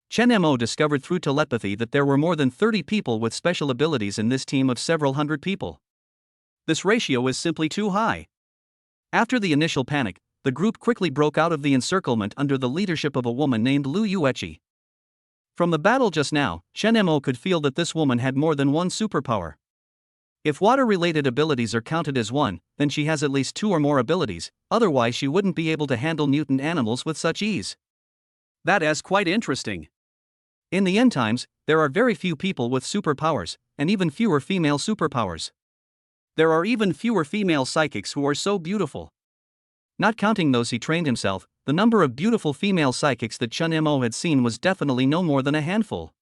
Chen Mo discovered through telepathy that there were more than 30 people with special abilities in this team of several hundred people. This ratio is simply too high. After the initial panic, the group quickly broke out of the encirclement under the leadership of a woman named Lu Yueqi. From the battle just now, Chen Mo could feel that this woman had more than one superpower. If water-related abilities are counted as one, then she has at least 2 or more abilities, otherwise she wouldn't be able to handle mutant animals with such ease. That is quite interesting. In the end times, there are very few people with superpowers, and even fewer female superpowers. There are even fewer female psychics who are so beautiful. Not counting those he trained himself, the number of beautiful female psychics that Chen Mo had seen was definitely no more than a handful.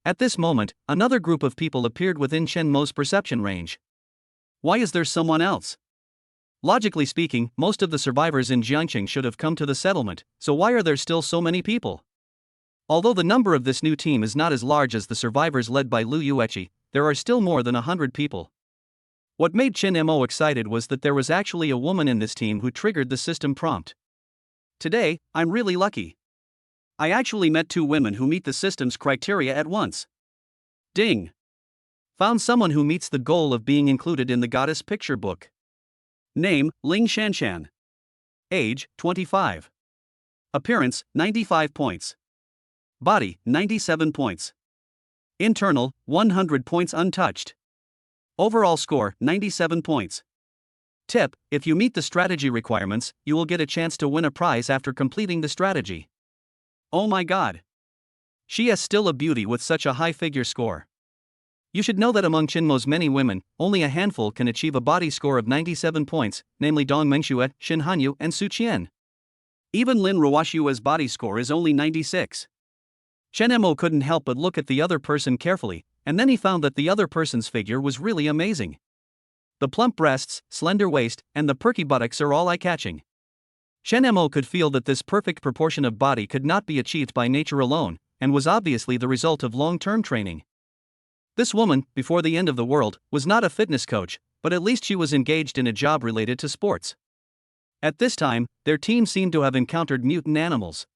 At this moment, another group of people appeared within Chen Mo's perception range. Why is there someone else? Logically speaking, most of the survivors in Jiangqing should have come to the settlement, so why are there still so many people? Although the number of this new team is not as large as the survivors led by Lu Yueqi, there are still more than 100 people. What made Chen Mo excited was that there was actually a woman in this team who triggered the system prompt. Today, I'm really lucky. I actually met 2 women who meet the system's criteria at once. Ding! Found someone who meets the goal of being included in the goddess picture book. Name, Ling Shanshan. Age, 25. Appearance, 95 points. Body, 97 points. Internal, 100 points untouched. Overall score, 97 points. Tip: if you meet the strategy requirements, you will get a chance to win a prize after completing the strategy. Oh my god! She is still a beauty with such a high figure score. You should know that among Chinmo's many women, only a handful can achieve a body score of 97 points, namely Dong Mengxue, Shin Hanyu, and Su Qian. Even Lin Ruoshua's body score is only 96. Chen Mo couldn't help but look at the other person carefully, and then he found that the other person's figure was really amazing. The plump breasts, slender waist, and the perky buttocks are all eye-catching. Chen Mo could feel that this perfect proportion of body could not be achieved by nature alone, and was obviously the result of long-term training. This woman, before the end of the world, was not a fitness coach, but at least she was engaged in a job related to sports. At this time, their team seemed to have encountered mutant animals.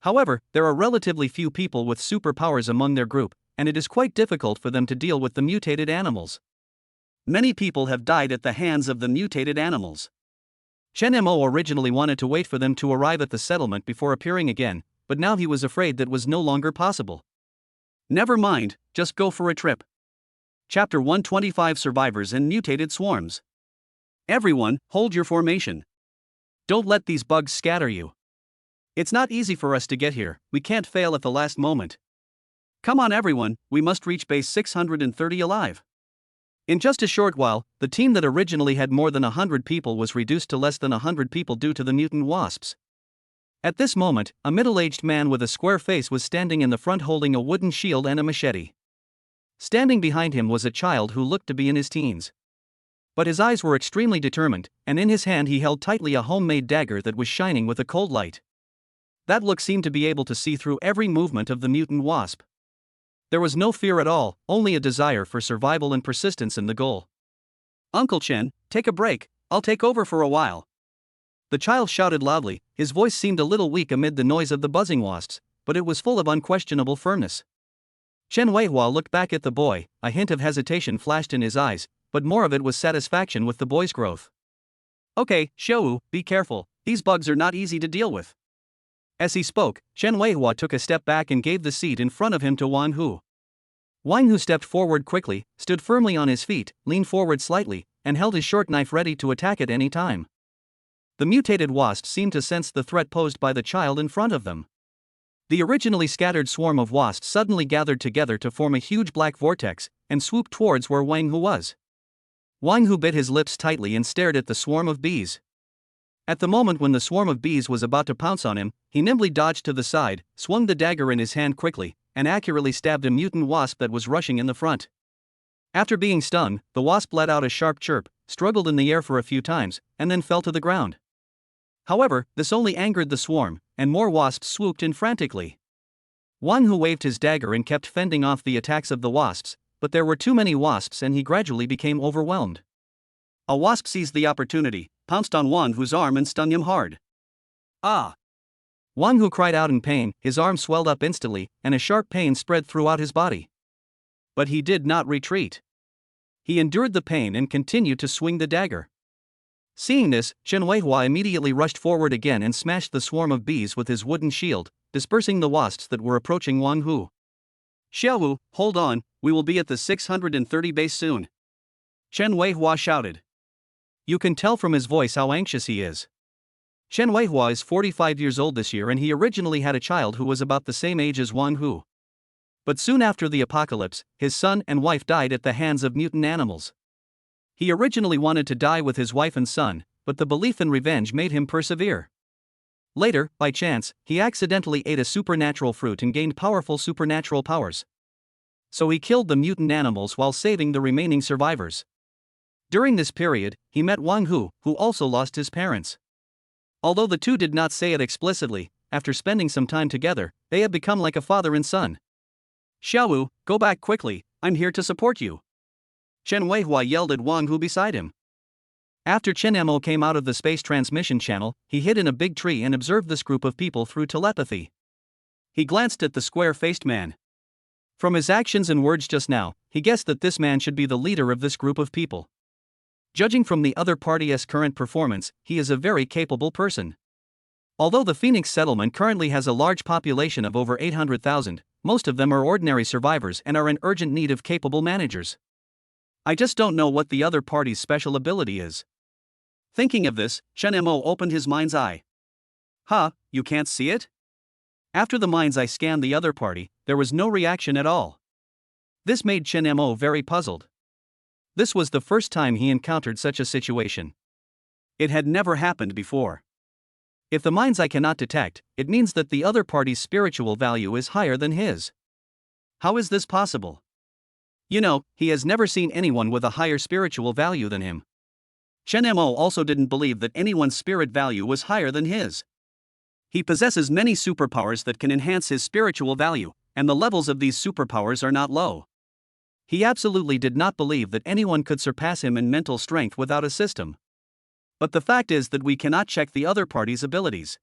However, there are relatively few people with superpowers among their group, and it is quite difficult for them to deal with the mutated animals. Many people have died at the hands of the mutated animals. Chen Mo originally wanted to wait for them to arrive at the settlement before appearing again, but now he was afraid that was no longer possible. Never mind, just go for a trip. Chapter 125: Survivors and Mutated Swarms. Everyone, hold your formation. Don't let these bugs scatter you. It's not easy for us to get here, we can't fail at the last moment. Come on everyone, we must reach base 630 alive. In just a short while, the team that originally had more than 100 people was reduced to less than 100 people due to the mutant wasps. At this moment, a middle-aged man with a square face was standing in the front holding a wooden shield and a machete. Standing behind him was a child who looked to be in his teens. But his eyes were extremely determined, and in his hand he held tightly a homemade dagger that was shining with a cold light. That look seemed to be able to see through every movement of the mutant wasp. There was no fear at all, only a desire for survival and persistence in the goal. Uncle Chen, take a break, I'll take over for a while. The child shouted loudly, his voice seemed a little weak amid the noise of the buzzing wasps, but it was full of unquestionable firmness. Chen Weihua looked back at the boy, a hint of hesitation flashed in his eyes, but more of it was satisfaction with the boy's growth. Okay, Xiaowu, be careful, these bugs are not easy to deal with. As he spoke, Chen Weihua took a step back and gave the seat in front of him to Wang Hu. Wang Hu stepped forward quickly, stood firmly on his feet, leaned forward slightly, and held his short knife ready to attack at any time. The mutated wasps seemed to sense the threat posed by the child in front of them. The originally scattered swarm of wasps suddenly gathered together to form a huge black vortex, and swooped towards where Wang Hu was. Wang Hu bit his lips tightly and stared at the swarm of bees. At the moment when the swarm of bees was about to pounce on him, he nimbly dodged to the side, swung the dagger in his hand quickly, and accurately stabbed a mutant wasp that was rushing in the front. After being stung, the wasp let out a sharp chirp, struggled in the air for a few times, and then fell to the ground. However, this only angered the swarm, and more wasps swooped in frantically. Wang Hu waved his dagger and kept fending off the attacks of the wasps, but there were too many wasps and he gradually became overwhelmed. A wasp seized the opportunity, pounced on Wang Hu's arm and stung him hard. Ah! Wang Hu cried out in pain, his arm swelled up instantly, and a sharp pain spread throughout his body. But he did not retreat. He endured the pain and continued to swing the dagger. Seeing this, Chen Weihua immediately rushed forward again and smashed the swarm of bees with his wooden shield, dispersing the wasps that were approaching Wang Hu. Xiaowu, hold on, we will be at the 630 base soon. Chen Weihua shouted. You can tell from his voice how anxious he is. Chen Weihua is 45 years old this year and he originally had a child who was about the same age as Wang Hu. But soon after the apocalypse, his son and wife died at the hands of mutant animals. He originally wanted to die with his wife and son, but the belief in revenge made him persevere. Later, by chance, he accidentally ate a supernatural fruit and gained powerful supernatural powers. So he killed the mutant animals while saving the remaining survivors. During this period, he met Wang Hu, who also lost his parents. Although the two did not say it explicitly, after spending some time together, they have become like a father and son. Xiaowu, go back quickly, I'm here to support you. Chen Weihua yelled at Wang Hu beside him. After Chen Mo came out of the space transmission channel, he hid in a big tree and observed this group of people through telepathy. He glanced at the square-faced man. From his actions and words just now, he guessed that this man should be the leader of this group of people. Judging from the other party's current performance, he is a very capable person. Although the Phoenix settlement currently has a large population of over 800,000, most of them are ordinary survivors and are in urgent need of capable managers. I just don't know what the other party's special ability is. Thinking of this, Chen Mo opened his mind's eye. Huh, you can't see it? After the mind's eye scanned the other party, there was no reaction at all. This made Chen Mo very puzzled. This was the first time he encountered such a situation. It had never happened before. If the mind's eye cannot detect, it means that the other party's spiritual value is higher than his. How is this possible? You know, he has never seen anyone with a higher spiritual value than him. Chen Mo also didn't believe that anyone's spirit value was higher than his. He possesses many superpowers that can enhance his spiritual value, and the levels of these superpowers are not low. He absolutely did not believe that anyone could surpass him in mental strength without a system. But the fact is that we cannot check the other party's abilities.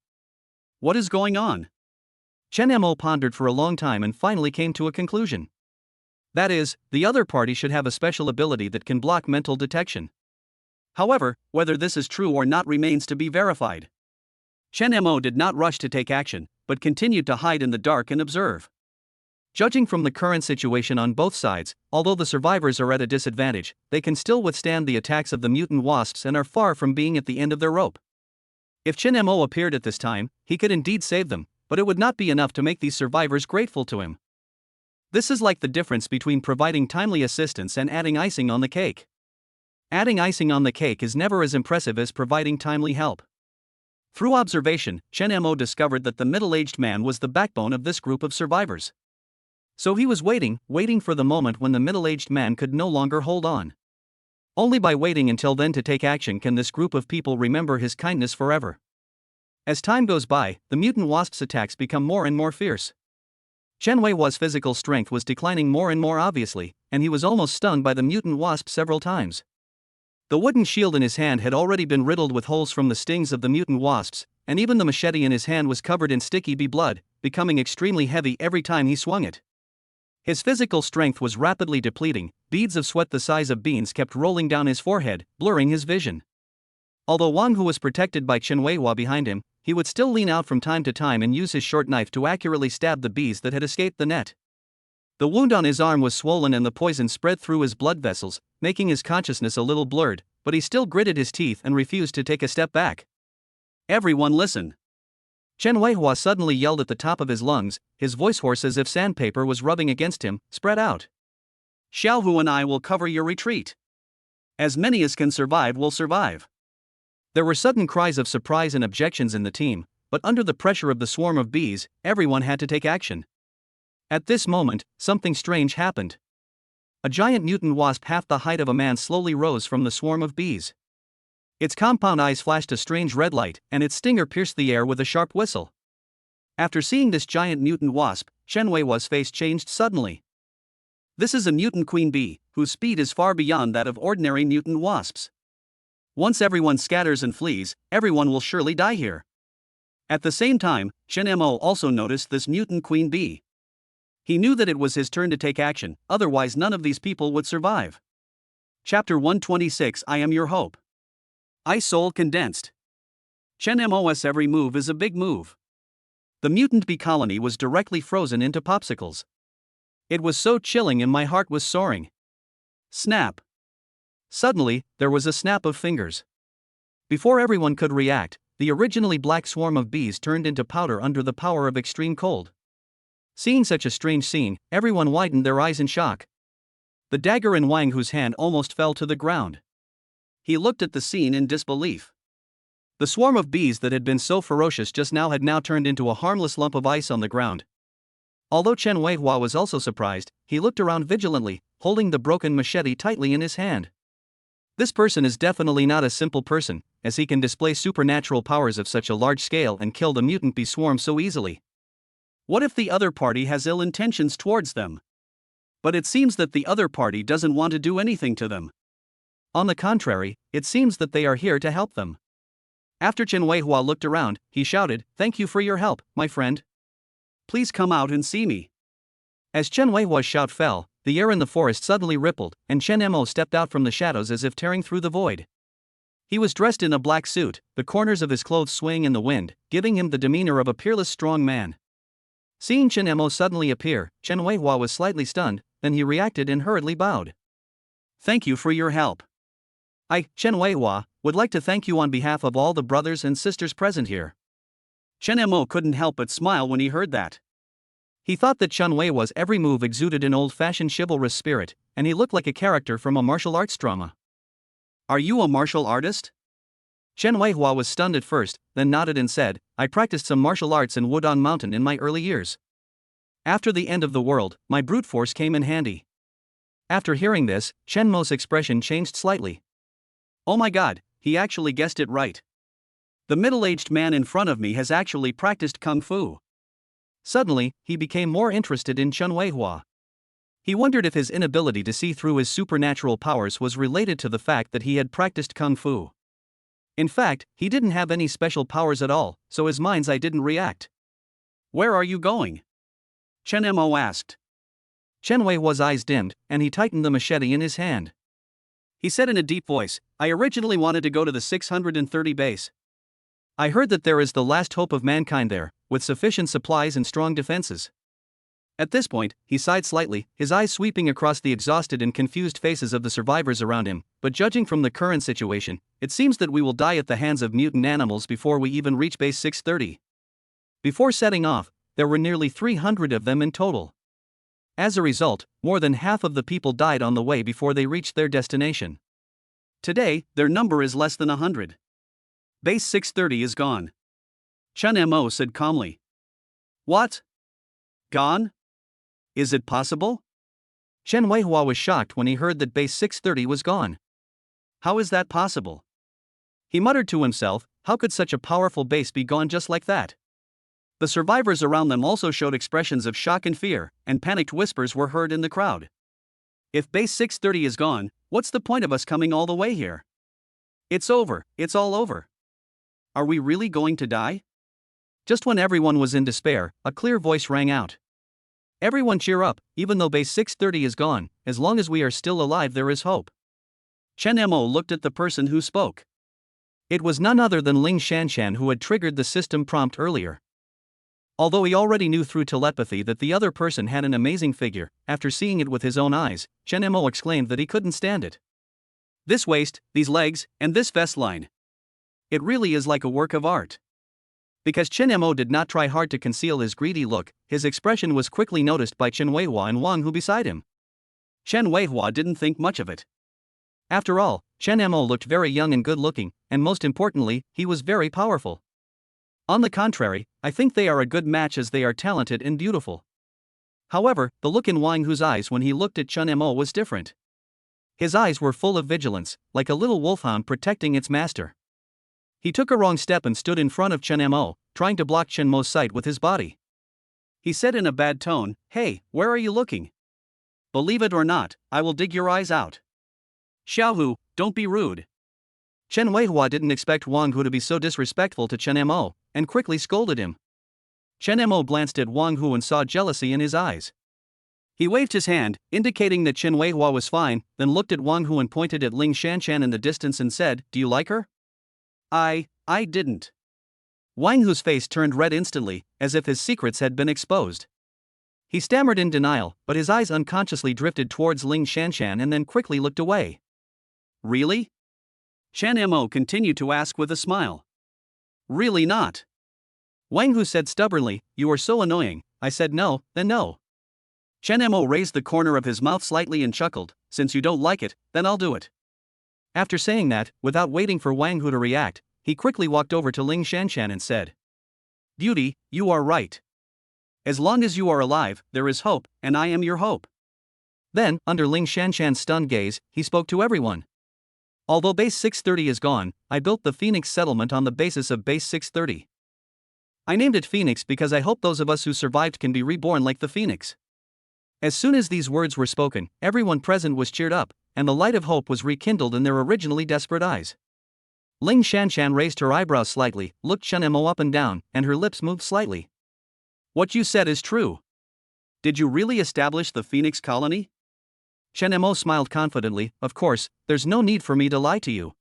What is going on? Chen Mo pondered for a long time and finally came to a conclusion. That is, the other party should have a special ability that can block mental detection. However, whether this is true or not remains to be verified. Chen Mo did not rush to take action, but continued to hide in the dark and observe. Judging from the current situation on both sides, although the survivors are at a disadvantage, they can still withstand the attacks of the mutant wasps and are far from being at the end of their rope. If Chen Mo appeared at this time, he could indeed save them, but it would not be enough to make these survivors grateful to him. This is like the difference between providing timely assistance and adding icing on the cake. Adding icing on the cake is never as impressive as providing timely help. Through observation, Chen Mo discovered that the middle-aged man was the backbone of this group of survivors. So he was waiting for the moment when the middle-aged man could no longer hold on. Only by waiting until then to take action can this group of people remember his kindness forever. As time goes by, the mutant wasp's attacks become more and more fierce. Chen Weihua's physical strength was declining more and more obviously, and he was almost stung by the mutant wasp several times. The wooden shield in his hand had already been riddled with holes from the stings of the mutant wasps, and even the machete in his hand was covered in sticky bee blood, becoming extremely heavy every time he swung it. His physical strength was rapidly depleting, beads of sweat the size of beans kept rolling down his forehead, blurring his vision. Although Wang Hu was protected by Chen Weihua behind him, he would still lean out from time to time and use his short knife to accurately stab the bees that had escaped the net. The wound on his arm was swollen and the poison spread through his blood vessels, making his consciousness a little blurred, but he still gritted his teeth and refused to take a step back. Everyone listen! Chen Weihua suddenly yelled at the top of his lungs, his voice hoarse as if sandpaper was rubbing against him, spread out. Xiao Hu and I will cover your retreat. As many as can survive will survive. There were sudden cries of surprise and objections in the team, but under the pressure of the swarm of bees, everyone had to take action. At this moment, something strange happened. A giant mutant wasp half the height of a man slowly rose from the swarm of bees. Its compound eyes flashed a strange red light, and its stinger pierced the air with a sharp whistle. After seeing this giant mutant wasp, Chen Weihua's face changed suddenly. This is a mutant queen bee, whose speed is far beyond that of ordinary mutant wasps. Once everyone scatters and flees, everyone will surely die here. At the same time, Chen Mo also noticed this mutant queen bee. He knew that it was his turn to take action, otherwise none of these people would survive. Chapter 126 I Am Your Hope. Ice Soul Condensed. Chen Mo's every move is a big move. The mutant bee colony was directly frozen into popsicles. It was so chilling and my heart was soaring. Snap. Suddenly, there was a snap of fingers. Before everyone could react, the originally black swarm of bees turned into powder under the power of extreme cold. Seeing such a strange scene, everyone widened their eyes in shock. The dagger in Wang Hu's hand almost fell to the ground. He looked at the scene in disbelief. The swarm of bees that had been so ferocious just now had now turned into a harmless lump of ice on the ground. Although Chen Weihua was also surprised, he looked around vigilantly, holding the broken machete tightly in his hand. This person is definitely not a simple person, as he can display supernatural powers of such a large scale and kill the mutant bee swarm so easily. What if the other party has ill intentions towards them? But it seems that the other party doesn't want to do anything to them. On the contrary, it seems that they are here to help them. After Chen Weihua looked around, he shouted, "Thank you for your help, my friend. Please come out and see me." As Chen Weihua's shout fell, the air in the forest suddenly rippled, and Chen Mo stepped out from the shadows as if tearing through the void. He was dressed in a black suit, the corners of his clothes swaying in the wind, giving him the demeanor of a peerless strong man. Seeing Chen Mo suddenly appear, Chen Weihua was slightly stunned, then he reacted and hurriedly bowed. "Thank you for your help. I, Chen Weihua, would like to thank you on behalf of all the brothers and sisters present here." Chen Mo couldn't help but smile when he heard that. He thought that Chen Weihua's every move exuded an old-fashioned chivalrous spirit, and he looked like a character from a martial arts drama. "Are you a martial artist?" Chen Weihua was stunned at first, then nodded and said, "I practiced some martial arts in Wudong Mountain in my early years. After the end of the world, my brute force came in handy." After hearing this, Chen Mo's expression changed slightly. "Oh my god, he actually guessed it right. The middle-aged man in front of me has actually practiced kung fu." Suddenly, he became more interested in Chen Weihua. He wondered if his inability to see through his supernatural powers was related to the fact that he had practiced kung fu. In fact, he didn't have any special powers at all, so his mind's eye didn't react. "Where are you going?" Chen Mo asked. Chen Weihua's eyes dimmed, and he tightened the machete in his hand. He said in a deep voice, "I originally wanted to go to the 630 base. I heard that there is the last hope of mankind there, with sufficient supplies and strong defenses." At this point, he sighed slightly, his eyes sweeping across the exhausted and confused faces of the survivors around him. "But judging from the current situation, it seems that we will die at the hands of mutant animals before we even reach base 630. Before setting off, there were nearly 300 of them in total. As a result, more than half of the people died on the way before they reached their destination. Today, their number is less than 100. Base 630 is gone." Chen Mo said calmly. "What? Gone? Is it possible?" Chen Weihua was shocked when he heard that base 630 was gone. "How is that possible?" He muttered to himself, how could such a powerful base be gone just like that? The survivors around them also showed expressions of shock and fear, and panicked whispers were heard in the crowd. "If base 630 is gone, what's the point of us coming all the way here? It's over, it's all over. Are we really going to die?" Just when everyone was in despair, a clear voice rang out. "Everyone cheer up, even though base 630 is gone, as long as we are still alive there is hope." Chen Mo looked at the person who spoke. It was none other than Ling Shanshan, who had triggered the system prompt earlier. Although he already knew through telepathy that the other person had an amazing figure, after seeing it with his own eyes, Chen Mo exclaimed that he couldn't stand it. "This waist, these legs, and this vest line. It really is like a work of art." Because Chen Mo did not try hard to conceal his greedy look, his expression was quickly noticed by Chen Weihua and Wang Hu beside him. Chen Weihua didn't think much of it. After all, Chen Mo looked very young and good-looking, and most importantly, he was very powerful. On the contrary, I think they are a good match as they are talented and beautiful. However, the look in Wang Hu's eyes when he looked at Chen Mo was different. His eyes were full of vigilance, like a little wolfhound protecting its master. He took a wrong step and stood in front of Chen Mo, trying to block Chen Mo's sight with his body. He said in a bad tone, "Hey, where are you looking? Believe it or not, I will dig your eyes out." "Xiaohu, don't be rude." Chen Weihua didn't expect Wang Hu to be so disrespectful to Chen Mo, and quickly scolded him. Chen Mo glanced at Wang Hu and saw jealousy in his eyes. He waved his hand, indicating that Chen Weihua was fine, then looked at Wang Hu and pointed at Ling Shanshan in the distance and said, "Do you like her?" I didn't." Wang Hu's face turned red instantly, as if his secrets had been exposed. He stammered in denial, but his eyes unconsciously drifted towards Ling Shanshan and then quickly looked away. "Really?" Chen Mo continued to ask with a smile. "Really not." Wang Hu said stubbornly, "You are so annoying. I said no, then no." Chen Mo raised the corner of his mouth slightly and chuckled, "Since you don't like it, then I'll do it." After saying that, without waiting for Wang Hu to react, he quickly walked over to Ling Shanshan and said, "Beauty, you are right. As long as you are alive, there is hope, and I am your hope." Then, under Ling Shanshan's stunned gaze, he spoke to everyone. "Although base 630 is gone, I built the Phoenix settlement on the basis of base 630. I named it Phoenix because I hope those of us who survived can be reborn like the Phoenix." As soon as these words were spoken, everyone present was cheered up, and the light of hope was rekindled in their originally desperate eyes. Ling Shanshan raised her eyebrows slightly, looked Chen Mo up and down, and her lips moved slightly. What you said is true. Did you really establish the Phoenix colony? Chen Mo smiled confidently. Of course, there's no need for me to lie to you.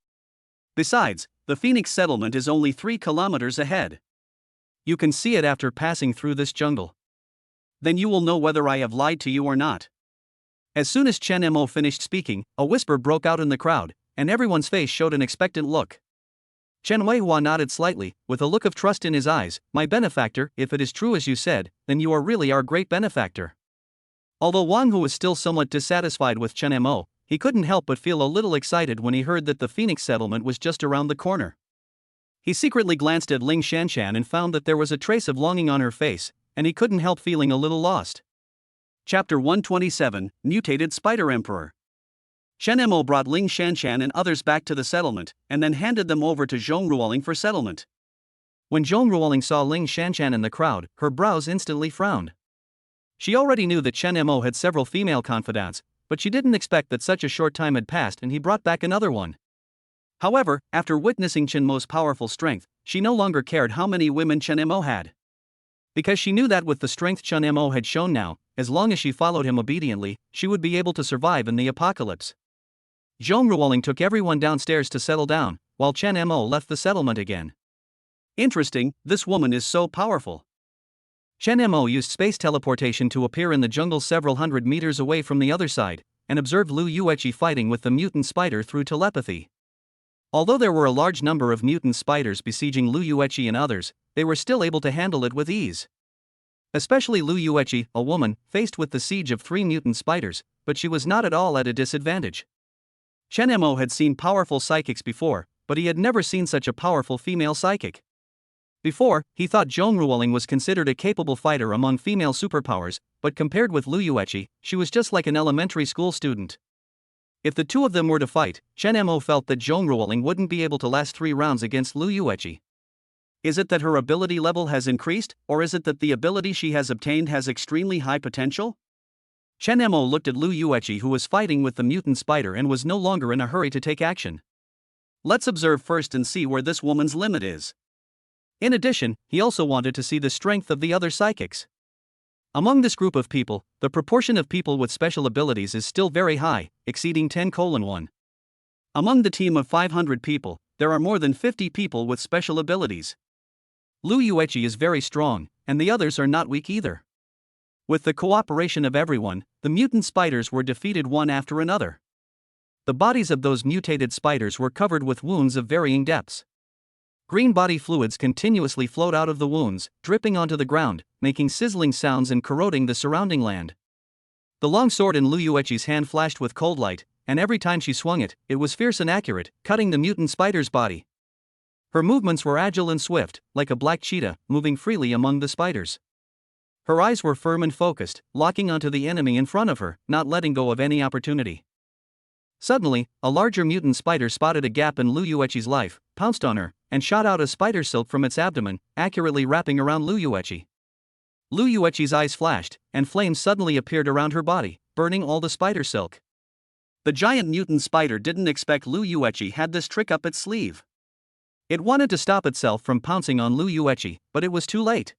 Besides, the Phoenix settlement is only 3 kilometers ahead. You can see it after passing through this jungle. Then you will know whether I have lied to you or not. As soon as Chen Mo finished speaking, a whisper broke out in the crowd, and everyone's face showed an expectant look. Chen Weihua nodded slightly, with a look of trust in his eyes. My benefactor, if it is true as you said, then you are really our great benefactor. Although Wang Hu was still somewhat dissatisfied with Chen Mo, he couldn't help but feel a little excited when he heard that the Phoenix settlement was just around the corner. He secretly glanced at Ling Shanshan and found that there was a trace of longing on her face, and he couldn't help feeling a little lost. Chapter 127, Mutated Spider Emperor. Chen Mo brought Ling Shanshan and others back to the settlement, and then handed them over to Zhong Ruoling for settlement. When Zhong Ruoling saw Ling Shanshan in the crowd, her brows instantly frowned. She already knew that Chen Mo had several female confidants, but she didn't expect that such a short time had passed and he brought back another one. However, after witnessing Chen Mo's powerful strength, she no longer cared how many women Chen Mo had. Because she knew that with the strength Chen Mo had shown now, as long as she followed him obediently, she would be able to survive in the apocalypse. Zhong Ruoling took everyone downstairs to settle down, while Chen Mo left the settlement again. Interesting, this woman is so powerful. Chen Mo used space teleportation to appear in the jungle several hundred meters away from the other side, and observed Lu Yueqi fighting with the mutant spider through telepathy. Although there were a large number of mutant spiders besieging Lu Yueqi and others, they were still able to handle it with ease. Especially Lu Yueqi, a woman, faced with the siege of 3 mutant spiders, but she was not at all at a disadvantage. Chen Mo had seen powerful psychics before, but he had never seen such a powerful female psychic. Before, he thought Zhong Ruoling was considered a capable fighter among female superpowers, but compared with Lu Yueqi, she was just like an elementary school student. If the two of them were to fight, Chen Mo felt that Zhong Ruoling wouldn't be able to last 3 rounds against Lu Yueqi. Is it that her ability level has increased, or is it that the ability she has obtained has extremely high potential? Chen Mo looked at Lu Yueqi, who was fighting with the mutant spider and was no longer in a hurry to take action. Let's observe first and see where this woman's limit is. In addition, he also wanted to see the strength of the other psychics. Among this group of people, the proportion of people with special abilities is still very high, exceeding 10:1. Among the team of 500 people, there are more than 50 people with special abilities. Lu Yueqi is very strong, and the others are not weak either. With the cooperation of everyone, the mutant spiders were defeated one after another. The bodies of those mutated spiders were covered with wounds of varying depths. Green body fluids continuously flowed out of the wounds, dripping onto the ground, making sizzling sounds and corroding the surrounding land. The long sword in Lu Yueqi's hand flashed with cold light, and every time she swung it, it was fierce and accurate, cutting the mutant spider's body. Her movements were agile and swift, like a black cheetah, moving freely among the spiders. Her eyes were firm and focused, locking onto the enemy in front of her, not letting go of any opportunity. Suddenly, a larger mutant spider spotted a gap in Lu Yueqi's life, pounced on her, and shot out a spider silk from its abdomen, accurately wrapping around Lu Yueqi. Lu Yueqi's eyes flashed, and flames suddenly appeared around her body, burning all the spider silk. The giant mutant spider didn't expect Lu Yueqi had this trick up its sleeve. It wanted to stop itself from pouncing on Lu Yueqi, but it was too late.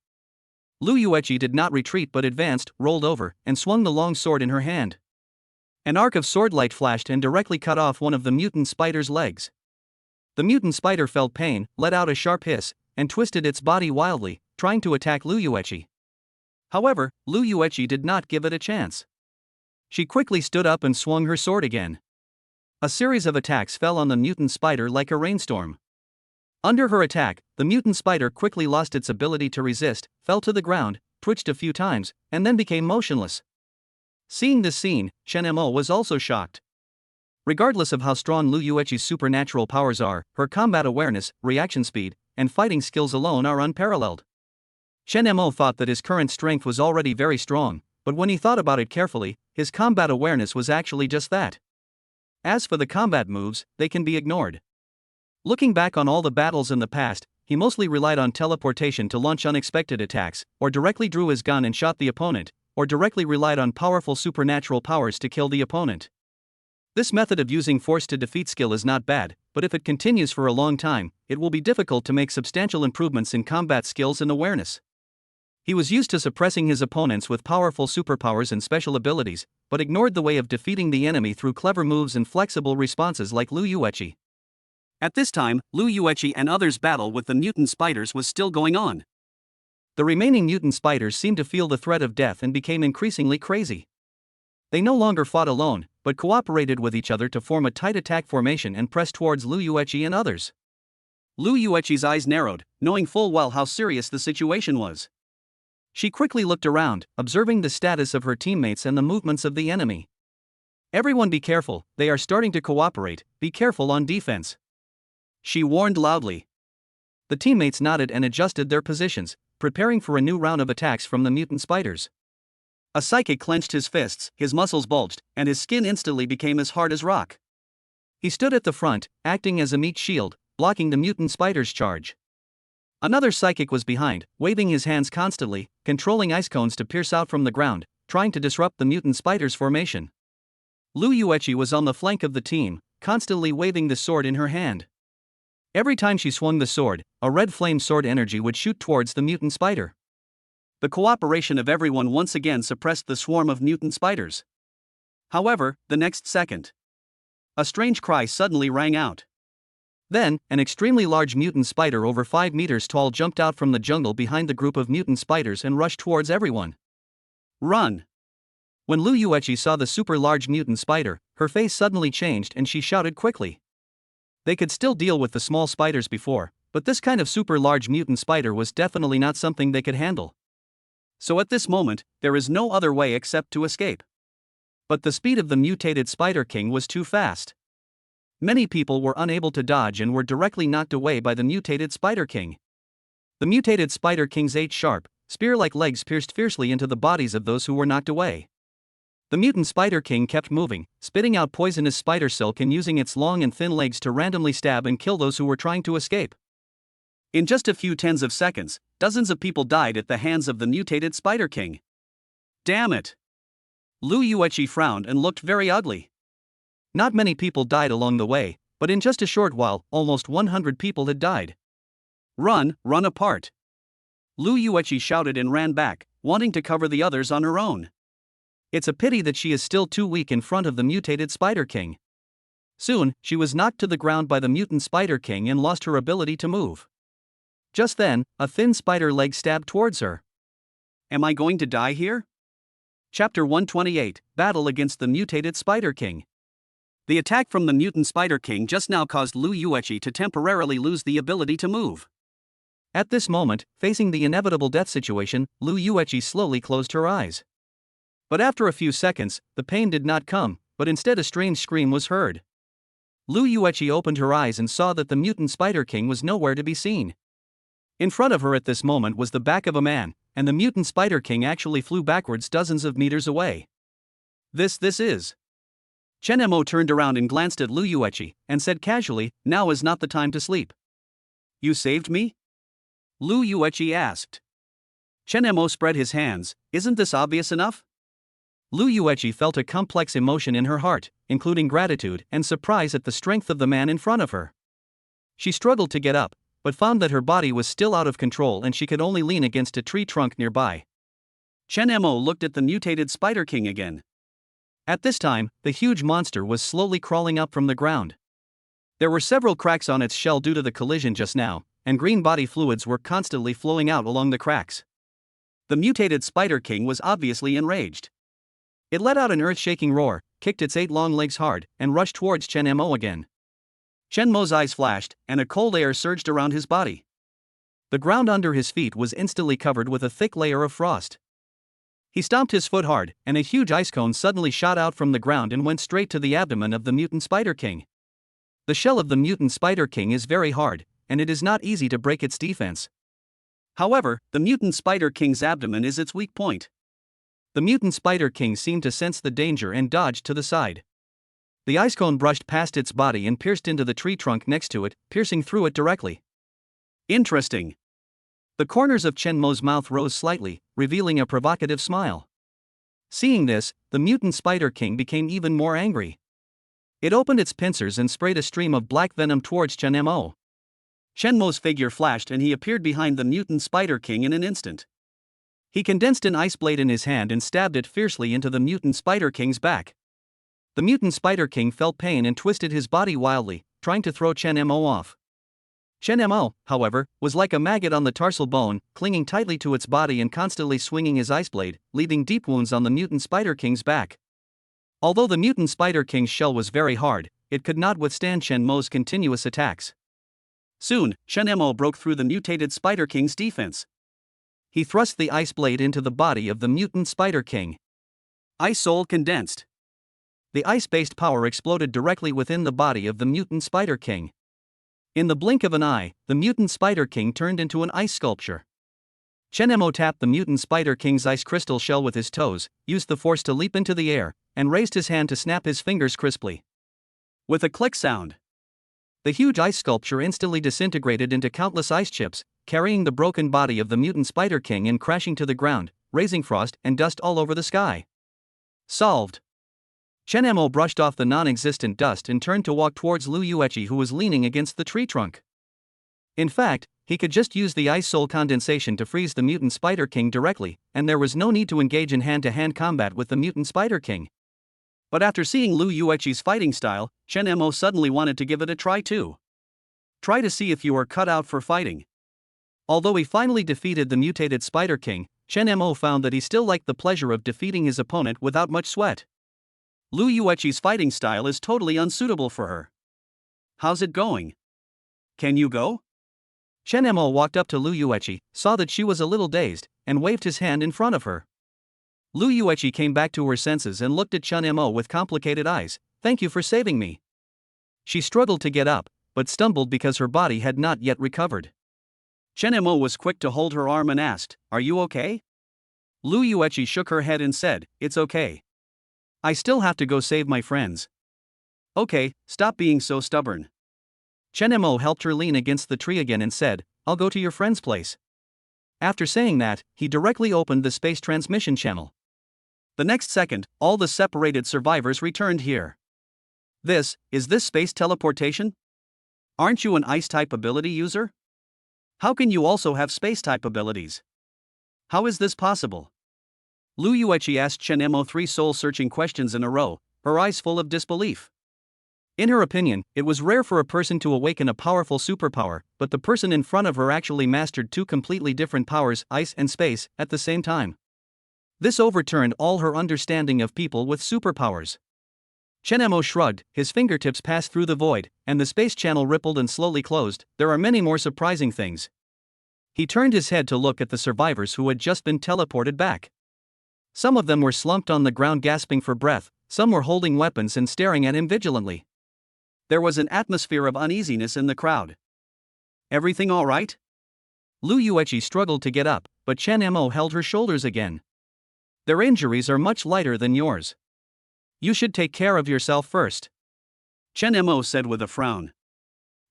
Lu Yueqi did not retreat but advanced, rolled over, and swung the long sword in her hand. An arc of swordlight flashed and directly cut off one of the mutant spider's legs. The mutant spider felt pain, let out a sharp hiss, and twisted its body wildly, trying to attack Lu Yueqi. However, Lu Yueqi did not give it a chance. She quickly stood up and swung her sword again. A series of attacks fell on the mutant spider like a rainstorm. Under her attack, the mutant spider quickly lost its ability to resist, fell to the ground, twitched a few times, and then became motionless. Seeing this scene, Chen Mo was also shocked. Regardless of how strong Lu Yueqi's supernatural powers are, her combat awareness, reaction speed, and fighting skills alone are unparalleled. Chen Mo thought that his current strength was already very strong, but when he thought about it carefully, his combat awareness was actually just that. As for the combat moves, they can be ignored. Looking back on all the battles in the past, he mostly relied on teleportation to launch unexpected attacks, or directly drew his gun and shot the opponent, or directly relied on powerful supernatural powers to kill the opponent. This method of using force to defeat skill is not bad, but if it continues for a long time, it will be difficult to make substantial improvements in combat skills and awareness. He was used to suppressing his opponents with powerful superpowers and special abilities, but ignored the way of defeating the enemy through clever moves and flexible responses like Liu Yueqi. At this time, Liu Yueqi and others' battle with the mutant spiders was still going on. The remaining mutant spiders seemed to feel the threat of death and became increasingly crazy. They no longer fought alone, but cooperated with each other to form a tight attack formation and press towards Liu Yueqi and others. Liu Yueqi's eyes narrowed, knowing full well how serious the situation was. She quickly looked around, observing the status of her teammates and the movements of the enemy. Everyone be careful, they are starting to cooperate, be careful on defense. She warned loudly. The teammates nodded and adjusted their positions, preparing for a new round of attacks from the mutant spiders. A psychic clenched his fists, his muscles bulged, and his skin instantly became as hard as rock. He stood at the front, acting as a meat shield, blocking the mutant spider's charge. Another psychic was behind, waving his hands constantly, controlling ice cones to pierce out from the ground, trying to disrupt the mutant spider's formation. Liu Yueqi was on the flank of the team, constantly waving the sword in her hand. Every time she swung the sword, a red flame sword energy would shoot towards the mutant spider. The cooperation of everyone once again suppressed the swarm of mutant spiders. However, the next second, a strange cry suddenly rang out. Then, an extremely large mutant spider over 5 meters tall jumped out from the jungle behind the group of mutant spiders and rushed towards everyone. Run! When Liu Yueqi saw the super large mutant spider, her face suddenly changed and she shouted quickly. They could still deal with the small spiders before, but this kind of super large mutant spider was definitely not something they could handle. So at this moment, there is no other way except to escape. But the speed of the mutated Spider King was too fast. Many people were unable to dodge and were directly knocked away by the mutated Spider King. The mutated Spider King's 8 sharp, spear-like legs pierced fiercely into the bodies of those who were knocked away. The mutant Spider King kept moving, spitting out poisonous spider silk and using its long and thin legs to randomly stab and kill those who were trying to escape. In just a few tens of seconds, dozens of people died at the hands of the mutated Spider King. Damn it! Liu Yueqi frowned and looked very ugly. Not many people died along the way, but in just a short while, almost 100 people had died. Run, run apart! Liu Yueqi shouted and ran back, wanting to cover the others on her own. It's a pity that she is still too weak in front of the mutated Spider King. Soon, she was knocked to the ground by the mutant Spider King and lost her ability to move. Just then, a thin spider leg stabbed towards her. Am I going to die here? Chapter 128, Battle against the mutated Spider King. The attack from the mutant Spider King just now caused Liu Yueqi to temporarily lose the ability to move. At this moment, facing the inevitable death situation, Liu Yueqi slowly closed her eyes. But after a few seconds, the pain did not come, but instead a strange scream was heard. Liu Yueqi opened her eyes and saw that the mutant Spider King was nowhere to be seen. In front of her at this moment was the back of a man, and the mutant Spider King actually flew backwards dozens of meters away. This is. Chen Mo turned around and glanced at Liu Yueqi, and said casually, "Now is not the time to sleep." "You saved me?" Liu Yueqi asked. Chen Mo spread his hands. "Isn't this obvious enough?" Liu Yueqi felt a complex emotion in her heart, including gratitude and surprise at the strength of the man in front of her. She struggled to get up, but found that her body was still out of control and she could only lean against a tree trunk nearby. Chen Mo looked at the mutated Spider King again. At this time, the huge monster was slowly crawling up from the ground. There were several cracks on its shell due to the collision just now, and green body fluids were constantly flowing out along the cracks. The mutated Spider King was obviously enraged. It let out an earth-shaking roar, kicked its 8 long legs hard, and rushed towards Chen Mo again. Chen Mo's eyes flashed, and a cold air surged around his body. The ground under his feet was instantly covered with a thick layer of frost. He stomped his foot hard, and a huge ice cone suddenly shot out from the ground and went straight to the abdomen of the mutant Spider King. The shell of the mutant Spider King is very hard, and it is not easy to break its defense. However, the mutant Spider King's abdomen is its weak point. The mutant Spider King seemed to sense the danger and dodged to the side. The ice cone brushed past its body and pierced into the tree trunk next to it, piercing through it directly. Interesting. The corners of Chen Mo's mouth rose slightly, revealing a provocative smile. Seeing this, the mutant Spider King became even more angry. It opened its pincers and sprayed a stream of black venom towards Chen Mo. Shenmo's figure flashed and he appeared behind the mutant Spider King in an instant. He condensed an ice blade in his hand and stabbed it fiercely into the mutant Spider King's back. The mutant Spider King felt pain and twisted his body wildly, trying to throw Chen Mo off. Chen Mo, however, was like a maggot on the tarsal bone, clinging tightly to its body and constantly swinging his ice blade, leaving deep wounds on the mutant Spider King's back. Although the mutant Spider King's shell was very hard, it could not withstand Chen Mo's continuous attacks. Soon, Chen Mo broke through the mutated Spider King's defense. He thrust the ice blade into the body of the mutant Spider King. Ice Soul condensed. The ice-based power exploded directly within the body of the mutant Spider King. In the blink of an eye, the mutant Spider King turned into an ice sculpture. Chen Mo tapped the mutant Spider King's ice crystal shell with his toes, used the force to leap into the air, and raised his hand to snap his fingers crisply. With a click sound, the huge ice sculpture instantly disintegrated into countless ice chips, carrying the broken body of the mutant Spider King and crashing to the ground, raising frost and dust all over the sky. Solved. Chen Mo brushed off the non-existent dust and turned to walk towards Lu Yueqi, who was leaning against the tree trunk. In fact, he could just use the ice soul condensation to freeze the mutant Spider King directly, and there was no need to engage in hand-to-hand combat with the mutant Spider King. But after seeing Lu Yueqi's fighting style, Chen Mo suddenly wanted to give it a try too. Try to see if you are cut out for fighting. Although he finally defeated the mutated Spider King, Chen Mo found that he still liked the pleasure of defeating his opponent without much sweat. Lu Yueqi's fighting style is totally unsuitable for her. How's it going? Can you go? Chen Mo walked up to Lu Yueqi, saw that she was a little dazed, and waved his hand in front of her. Lu Yueqi came back to her senses and looked at Chen Mo with complicated eyes. Thank you for saving me. She struggled to get up, but stumbled because her body had not yet recovered. Chen Mo was quick to hold her arm and asked, Are you okay? Lu Yueqi shook her head and said, It's okay. I still have to go save my friends. Okay, stop being so stubborn. Chen Mo helped her lean against the tree again and said, I'll go to your friend's place. After saying that, he directly opened the space transmission channel. The next second, all the separated survivors returned here. Is this space teleportation? Aren't you an ice-type ability user? How can you also have space-type abilities? How is this possible? Lu Yueqi asked Chen Mo 3 soul-searching questions in a row, her eyes full of disbelief. In her opinion, it was rare for a person to awaken a powerful superpower, but the person in front of her actually mastered 2 completely different powers, ice and space, at the same time. This overturned all her understanding of people with superpowers. Chen Mo shrugged, his fingertips passed through the void, and the space channel rippled and slowly closed. There are many more surprising things. He turned his head to look at the survivors who had just been teleported back. Some of them were slumped on the ground gasping for breath, some were holding weapons and staring at him vigilantly. There was an atmosphere of uneasiness in the crowd. Everything all right? Lu Yueqi struggled to get up, but Chen Mo held her shoulders again. Their injuries are much lighter than yours. You should take care of yourself first. Chen Mo said with a frown.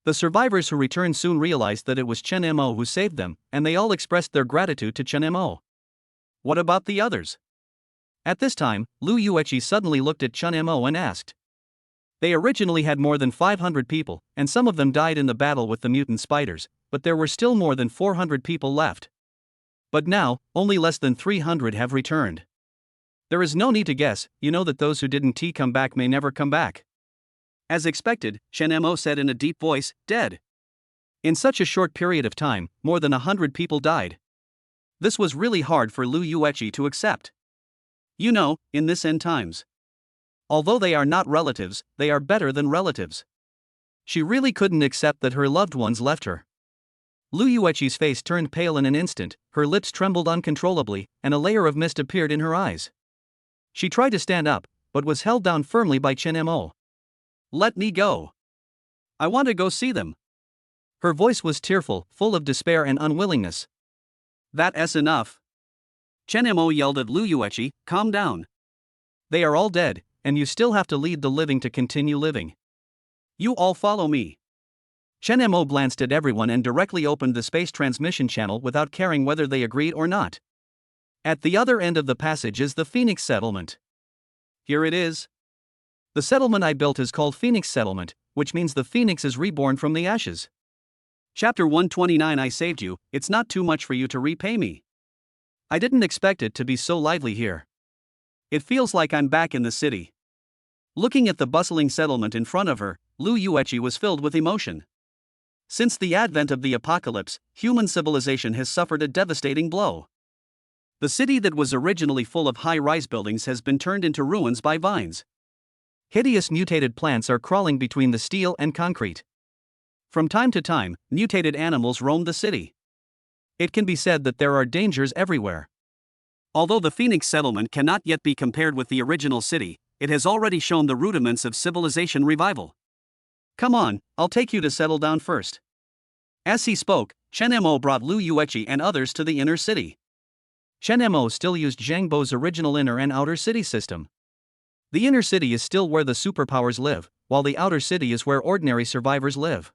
The survivors who returned soon realized that it was Chen Mo who saved them, and they all expressed their gratitude to Chen Mo. What about the others? At this time, Lu Yueqi suddenly looked at Chen Mo and asked. They originally had more than 500 people, and some of them died in the battle with the mutant spiders, but there were still more than 400 people left. But now, only less than 300 have returned. There is no need to guess, you know that those who didn't come back may never come back. As expected, Chen Mo said in a deep voice, dead. In such a short period of time, more than 100 people died. This was really hard for Lu Yueqi to accept. You know, in this end times, although they are not relatives, they are better than relatives. She really couldn't accept that her loved ones left her. Lu Yueqi's face turned pale in an instant, her lips trembled uncontrollably, and a layer of mist appeared in her eyes. She tried to stand up, but was held down firmly by Chen Mo. Let me go. I want to go see them. Her voice was tearful, full of despair and unwillingness. That's enough. Chen Mo yelled at Lu Yueqi, calm down. They are all dead, and you still have to lead the living to continue living. You all follow me. Chen Mo glanced at everyone and directly opened the space transmission channel without caring whether they agreed or not. At the other end of the passage is the Phoenix settlement. Here it is. The settlement I built is called Phoenix Settlement, which means the phoenix is reborn from the ashes. Chapter 129. I saved you, it's not too much for you to repay me. I didn't expect it to be so lively here. It feels like I'm back in the city. Looking at the bustling settlement in front of her, Lu Yueqi was filled with emotion. Since the advent of the apocalypse, human civilization has suffered a devastating blow. The city that was originally full of high-rise buildings has been turned into ruins by vines. Hideous mutated plants are crawling between the steel and concrete. From time to time, mutated animals roam the city. It can be said that there are dangers everywhere. Although the Phoenix settlement cannot yet be compared with the original city, it has already shown the rudiments of civilization revival. Come on, I'll take you to settle down first. As he spoke, Chen Mo brought Lu Yueqi and others to the inner city. Chen Mo still used Zhang Bo's original inner and outer city system. The inner city is still where the superpowers live, while the outer city is where ordinary survivors live.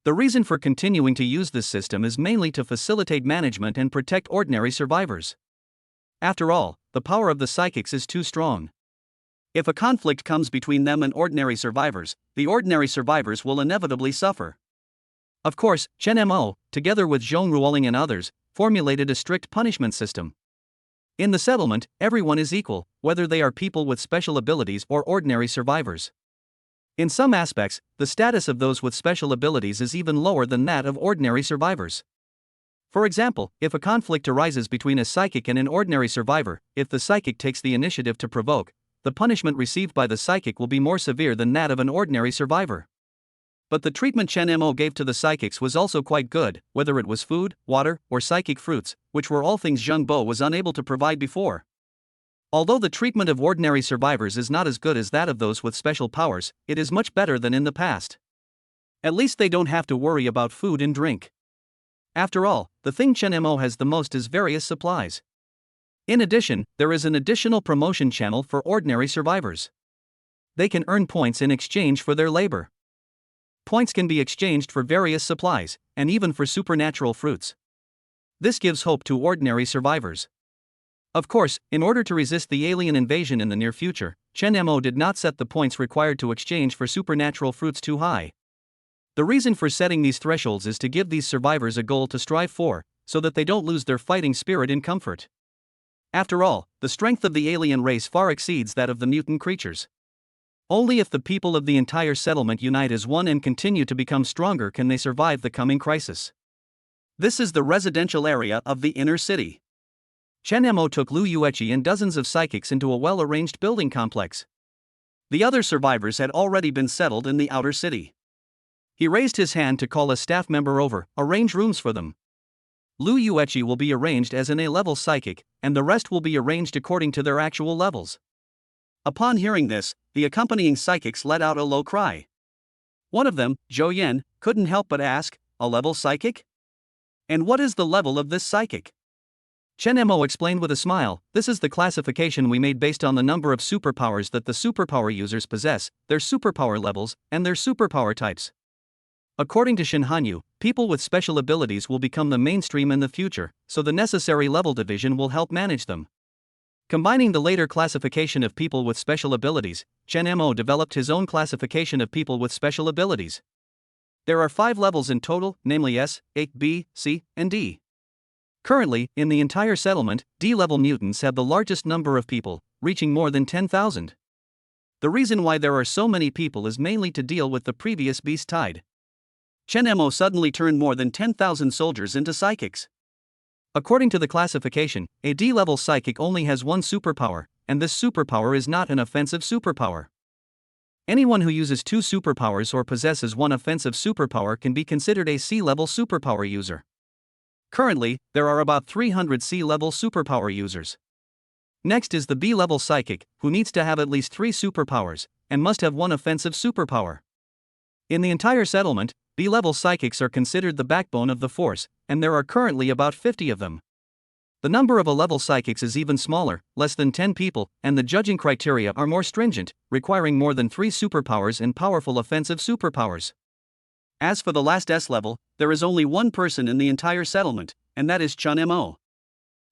The reason for continuing to use this system is mainly to facilitate management and protect ordinary survivors. After all, the power of the psychics is too strong. If a conflict comes between them and ordinary survivors, the ordinary survivors will inevitably suffer. Of course, Chen Mo, together with Zhong Ruoling and others, formulated a strict punishment system. In the settlement, everyone is equal, whether they are people with special abilities or ordinary survivors. In some aspects, the status of those with special abilities is even lower than that of ordinary survivors. For example, if a conflict arises between a psychic and an ordinary survivor, if the psychic takes the initiative to provoke, the punishment received by the psychic will be more severe than that of an ordinary survivor. But the treatment Chen Mo gave to the psychics was also quite good, whether it was food, water, or psychic fruits, which were all things Zhang Bo was unable to provide before. Although the treatment of ordinary survivors is not as good as that of those with special powers, it is much better than in the past. At least they don't have to worry about food and drink. After all, the thing Chen Mo has the most is various supplies. In addition, there is an additional promotion channel for ordinary survivors. They can earn points in exchange for their labor. Points can be exchanged for various supplies, and even for supernatural fruits. This gives hope to ordinary survivors. Of course, in order to resist the alien invasion in the near future, Chen Mo did not set the points required to exchange for supernatural fruits too high. The reason for setting these thresholds is to give these survivors a goal to strive for, so that they don't lose their fighting spirit in comfort. After all, the strength of the alien race far exceeds that of the mutant creatures. Only if the people of the entire settlement unite as one and continue to become stronger can they survive the coming crisis. This is the residential area of the inner city. Chen Mo took Lu Yueqi and dozens of psychics into a well-arranged building complex. The other survivors had already been settled in the outer city. He raised his hand to call a staff member over, arrange rooms for them. Lu Yueqi will be arranged as an A-level psychic, and the rest will be arranged according to their actual levels. Upon hearing this, the accompanying psychics let out a low cry. One of them, Zhou Yan, couldn't help but ask, a level psychic? And what is the level of this psychic? Chen Mo explained with a smile, this is the classification we made based on the number of superpowers that the superpower users possess, their superpower levels, and their superpower types. According to Shin Hanyu, people with special abilities will become the mainstream in the future, so the necessary level division will help manage them. Combining the later classification of people with special abilities, Chen Mo developed his own classification of people with special abilities. There are 5 levels in total, namely S, A, B, C, and D. Currently, in the entire settlement, D-level mutants have the largest number of people, reaching more than 10,000. The reason why there are so many people is mainly to deal with the previous beast tide. Chen Mo suddenly turned more than 10,000 soldiers into psychics. According to the classification, a D-level psychic only has one superpower, and this superpower is not an offensive superpower. Anyone who uses 2 superpowers or possesses one offensive superpower can be considered a C-level superpower user. Currently, there are about 300 C-level superpower users. Next is the B-level psychic, who needs to have at least 3 superpowers, and must have one offensive superpower. In the entire settlement, B-level psychics are considered the backbone of the force, and there are currently about 50 of them. The number of A-level psychics is even smaller, less than 10 people, and the judging criteria are more stringent, requiring more than 3 superpowers and powerful offensive superpowers. As for the last S-level, there is only one person in the entire settlement, and that is Chen Mo.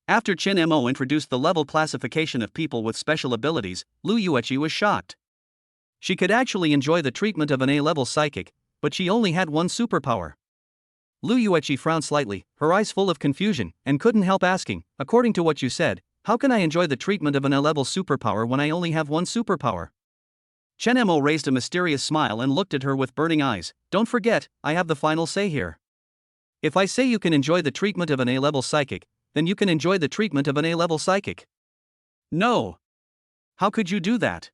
After Chen Mo introduced the level classification of people with special abilities, Lu Yueqi was shocked. She could actually enjoy the treatment of an A-level psychic, but she only had one superpower. Lu Yueqi frowned slightly, her eyes full of confusion, and couldn't help asking, according to what you said, how can I enjoy the treatment of an A-level superpower when I only have one superpower? Chen Mo raised a mysterious smile and looked at her with burning eyes. Don't forget, I have the final say here. If I say you can enjoy the treatment of an A-level psychic, then you can enjoy the treatment of an A-level psychic. No. How could you do that?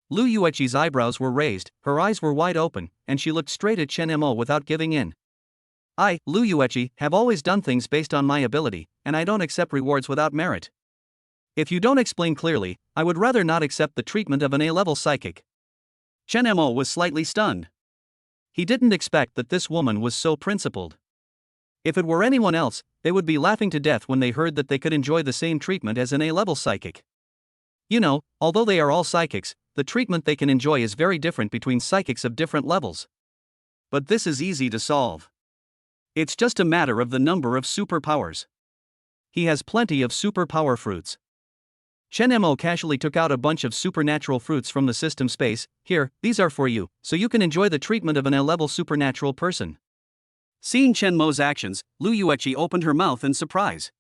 Lu Yueqi's eyebrows were raised, her eyes were wide open, and she looked straight at Chen Mo without giving in. I, Lu Yueqi, have always done things based on my ability, and I don't accept rewards without merit. If you don't explain clearly, I would rather not accept the treatment of an A-level psychic. Chen Mo was slightly stunned. He didn't expect that this woman was so principled. If it were anyone else, they would be laughing to death when they heard that they could enjoy the same treatment as an A-level psychic. You know, although they are all psychics, the treatment they can enjoy is very different between psychics of different levels. But this is easy to solve. It's just a matter of the number of superpowers. He has plenty of superpower fruits. Chen Mo casually took out a bunch of supernatural fruits from the system space. Here, these are for you, so you can enjoy the treatment of an A-level supernatural person. Seeing Chen Mo's actions, Lu Yueqi opened her mouth in surprise.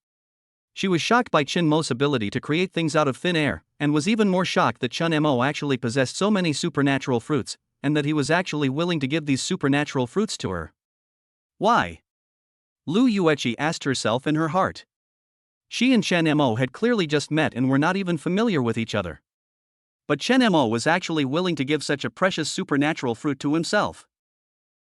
She was shocked by Chen Mo's ability to create things out of thin air, and was even more shocked that Chen Mo actually possessed so many supernatural fruits, and that he was actually willing to give these supernatural fruits to her. Why? Lu Yueqi asked herself in her heart. She and Chen Mo had clearly just met and were not even familiar with each other. But Chen Mo was actually willing to give such a precious supernatural fruit to himself.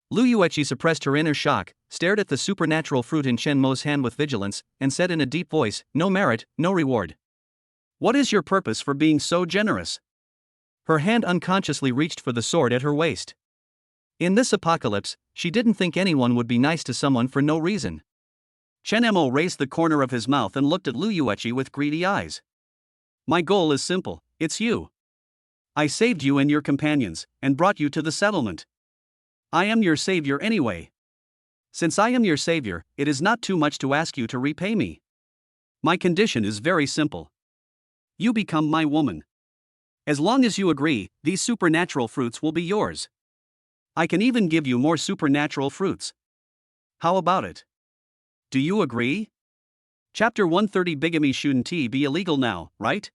Lu Yueqi suppressed her inner shock, stared at the supernatural fruit in Chen Mo's hand with vigilance, and said in a deep voice, no merit, no reward. What is your purpose for being so generous? Her hand unconsciously reached for the sword at her waist. In this apocalypse, she didn't think anyone would be nice to someone for no reason. Chen Mo raised the corner of his mouth and looked at Lu Yueqi with greedy eyes. My goal is simple, it's you. I saved you and your companions, and brought you to the settlement. I am your savior anyway. Since I am your savior, it is not too much to ask you to repay me. My condition is very simple. You become my woman. As long as you agree, these supernatural fruits will be yours. I can even give you more supernatural fruits. How about it? Do you agree? Chapter 130 Bigamy shouldn't be illegal now, right?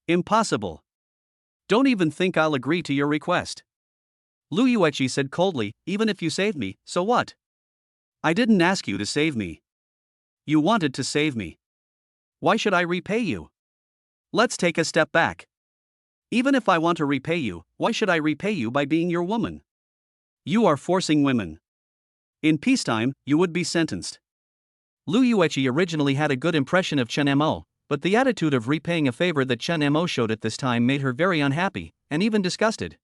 Impossible. Don't even think I'll agree to your request. Lu Yueqi said coldly, even if you saved me, so what? I didn't ask you to save me. You wanted to save me. Why should I repay you? Let's take a step back. Even if I want to repay you, why should I repay you by being your woman? You are forcing women. In peacetime, you would be sentenced. Lu Yueqi originally had a good impression of Chen Mo, but the attitude of repaying a favor that Chen Mo showed at this time made her very unhappy, and even disgusted.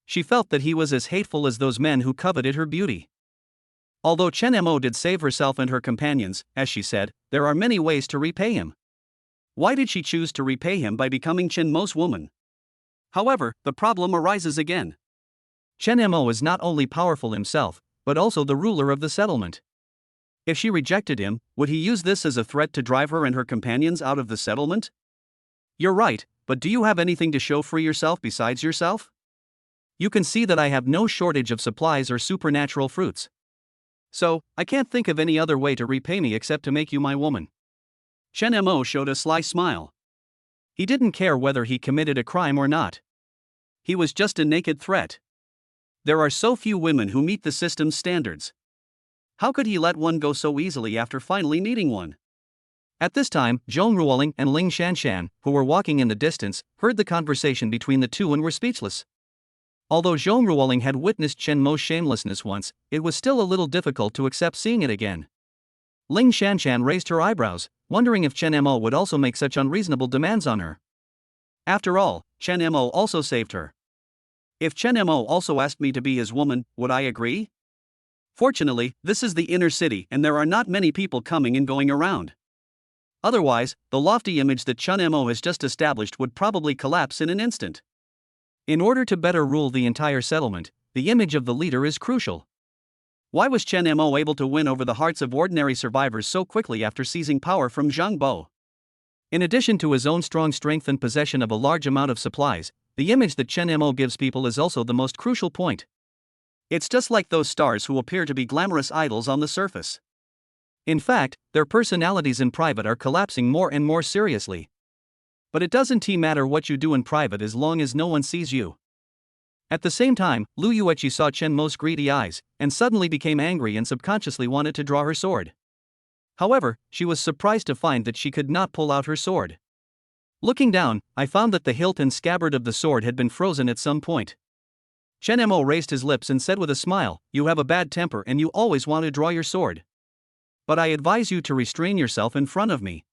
She felt that he was as hateful as those men who coveted her beauty. Although Chen Mo did save herself and her companions, as she said, there are many ways to repay him. Why did she choose to repay him by becoming Chen Mo's woman? However, the problem arises again. Chen Mo is not only powerful himself, but also the ruler of the settlement. If she rejected him, would he use this as a threat to drive her and her companions out of the settlement? You're right, but do you have anything to show for yourself besides yourself? You can see that I have no shortage of supplies or supernatural fruits. So, I can't think of any other way to repay me except to make you my woman. Chen Mo showed a sly smile. He didn't care whether he committed a crime or not. He was just a naked threat. There are so few women who meet the system's standards. How could he let one go so easily after finally meeting one? At this time, Zhong Ruoling and Ling Shanshan, who were walking in the distance, heard the conversation between the two and were speechless. Although Zhong Ruoling had witnessed Chen Mo's shamelessness once, it was still a little difficult to accept seeing it again. Ling Shanshan raised her eyebrows, wondering if Chen Mo would also make such unreasonable demands on her. After all, Chen Mo also saved her. If Chen Mo also asked me to be his woman, would I agree? Fortunately, this is the inner city and there are not many people coming and going around. Otherwise, the lofty image that Chen Mo has just established would probably collapse in an instant. In order to better rule the entire settlement, the image of the leader is crucial. Why was Chen Mo able to win over the hearts of ordinary survivors so quickly after seizing power from Zhang Bo? In addition to his own strong strength and possession of a large amount of supplies, The image that Chen Mo gives people is also the most crucial point. It's just like those stars who appear to be glamorous idols on the surface. In fact, their personalities in private are collapsing more and more seriously. But it doesn't matter what you do in private as long as no one sees you. At the same time, Lu Yueqi saw Chen Mo's greedy eyes, and suddenly became angry and subconsciously wanted to draw her sword. However, she was surprised to find that she could not pull out her sword. Looking down, I found that the hilt and scabbard of the sword had been frozen at some point. Chen Mo raised his lips and said with a smile, "You have a bad temper and you always want to draw your sword. But I advise you to restrain yourself in front of me."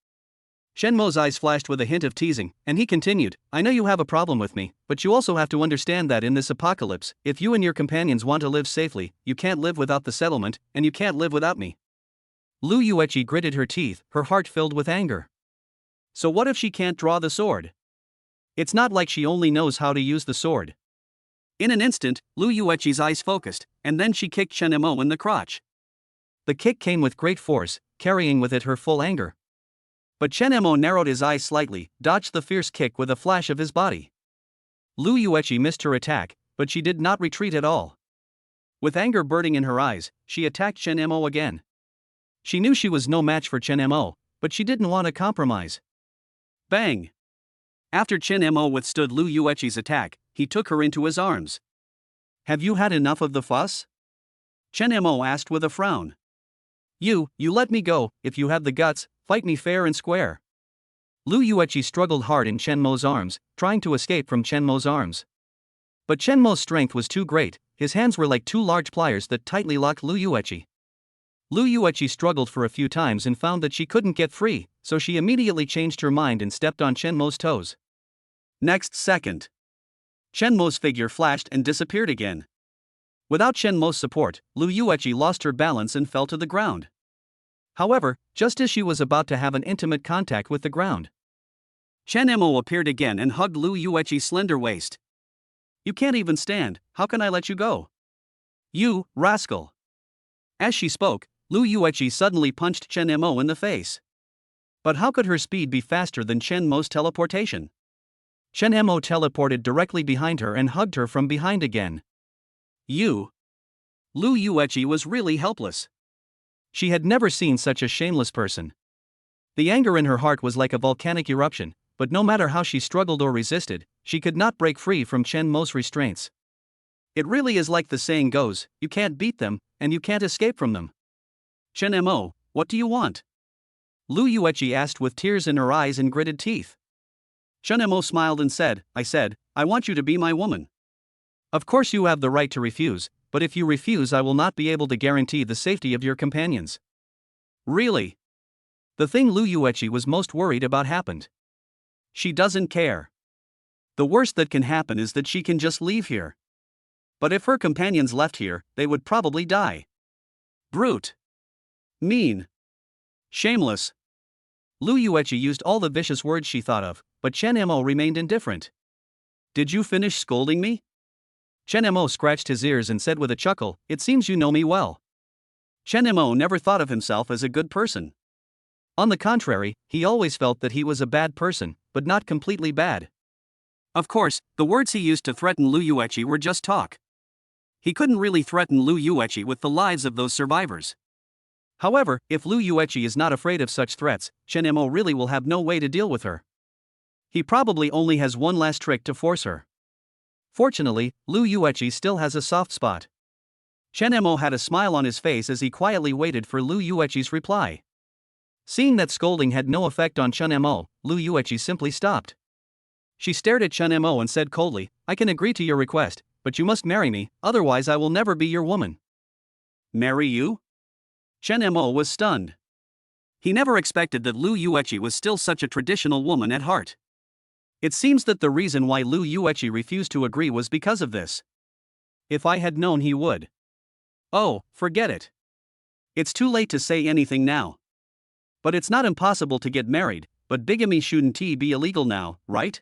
Chen Mo's eyes flashed with a hint of teasing, and he continued, "I know you have a problem with me, but you also have to understand that in this apocalypse, if you and your companions want to live safely, you can't live without the settlement, and you can't live without me." Lu Yueqi gritted her teeth, her heart filled with anger. So what if she can't draw the sword? It's not like she only knows how to use the sword. In an instant, Lu Yueqi's eyes focused, and then she kicked Chen Mo in the crotch. The kick came with great force, carrying with it her full anger. But Chen Mo narrowed his eyes slightly, dodged the fierce kick with a flash of his body. Lu Yueqi missed her attack, but she did not retreat at all. With anger burning in her eyes, she attacked Chen Mo again. She knew she was no match for Chen Mo, but she didn't want to compromise. Bang! After Chen Mo withstood Lu Yueqi's attack, he took her into his arms. "Have you had enough of the fuss?" Chen Mo asked with a frown. You let me go, if you have the guts, fight me fair and square." Lu Yueqi struggled hard in Chen Mo's arms, trying to escape from Chen Mo's arms. But Chen Mo's strength was too great, his hands were like two large pliers that tightly locked Lu Yueqi. Lu Yueqi struggled for a few times and found that she couldn't get free, so she immediately changed her mind and stepped on Chen Mo's toes. Next second, Chen Mo's figure flashed and disappeared again. Without Chen Mo's support, Lu Yueqi lost her balance and fell to the ground. However, just as she was about to have an intimate contact with the ground, Chen Mo appeared again and hugged Lu Yueqi's slender waist. "You can't even stand, how can I let you go? You rascal!" As she spoke, Lu Yueqi suddenly punched Chen Mo in the face. But how could her speed be faster than Chen Mo's teleportation? Chen Mo teleported directly behind her and hugged her from behind again. Lu Yueqi was really helpless. She had never seen such a shameless person. The anger in her heart was like a volcanic eruption, but no matter how she struggled or resisted, she could not break free from Chen Mo's restraints. It really is like the saying goes, you can't beat them, and you can't escape from them. "Chen Mo, what do you want?" Lu Yueqi asked with tears in her eyes and gritted teeth. Chen Mo smiled and said, I want you to be my woman." "Of course you have the right to refuse, but if you refuse I will not be able to guarantee the safety of your companions." Really? The thing Lu Yueqi was most worried about happened. She doesn't care. The worst that can happen is that she can just leave here. But if her companions left here, they would probably die. Brute. Mean. Shameless. Lu Yueqi used all the vicious words she thought of, but Chen Mo remained indifferent. "Did you finish scolding me?" Chen Mo scratched his ears and said with a chuckle, "It seems you know me well." Chen Mo never thought of himself as a good person. On the contrary, he always felt that he was a bad person, but not completely bad. Of course, the words he used to threaten Lu Yueqi were just talk. He couldn't really threaten Lu Yueqi with the lives of those survivors. However, if Lu Yueqi is not afraid of such threats, Chen Mo really will have no way to deal with her. He probably only has one last trick to force her. Fortunately, Lu Yueqi still has a soft spot. Chen Mo had a smile on his face as he quietly waited for Lu Yueqi's reply. Seeing that scolding had no effect on Chen Mo, Lu Yueqi simply stopped. She stared at Chen Mo and said coldly, "I can agree to your request, but you must marry me, otherwise I will never be your woman." "Marry you?" Chen Mo was stunned. He never expected that Lu Yueqi was still such a traditional woman at heart. It seems that the reason why Lu Yueqi refused to agree was because of this. If I had known he would. Oh, forget it. It's too late to say anything now. But it's not impossible to get married, but bigamy shouldn't be illegal now, right?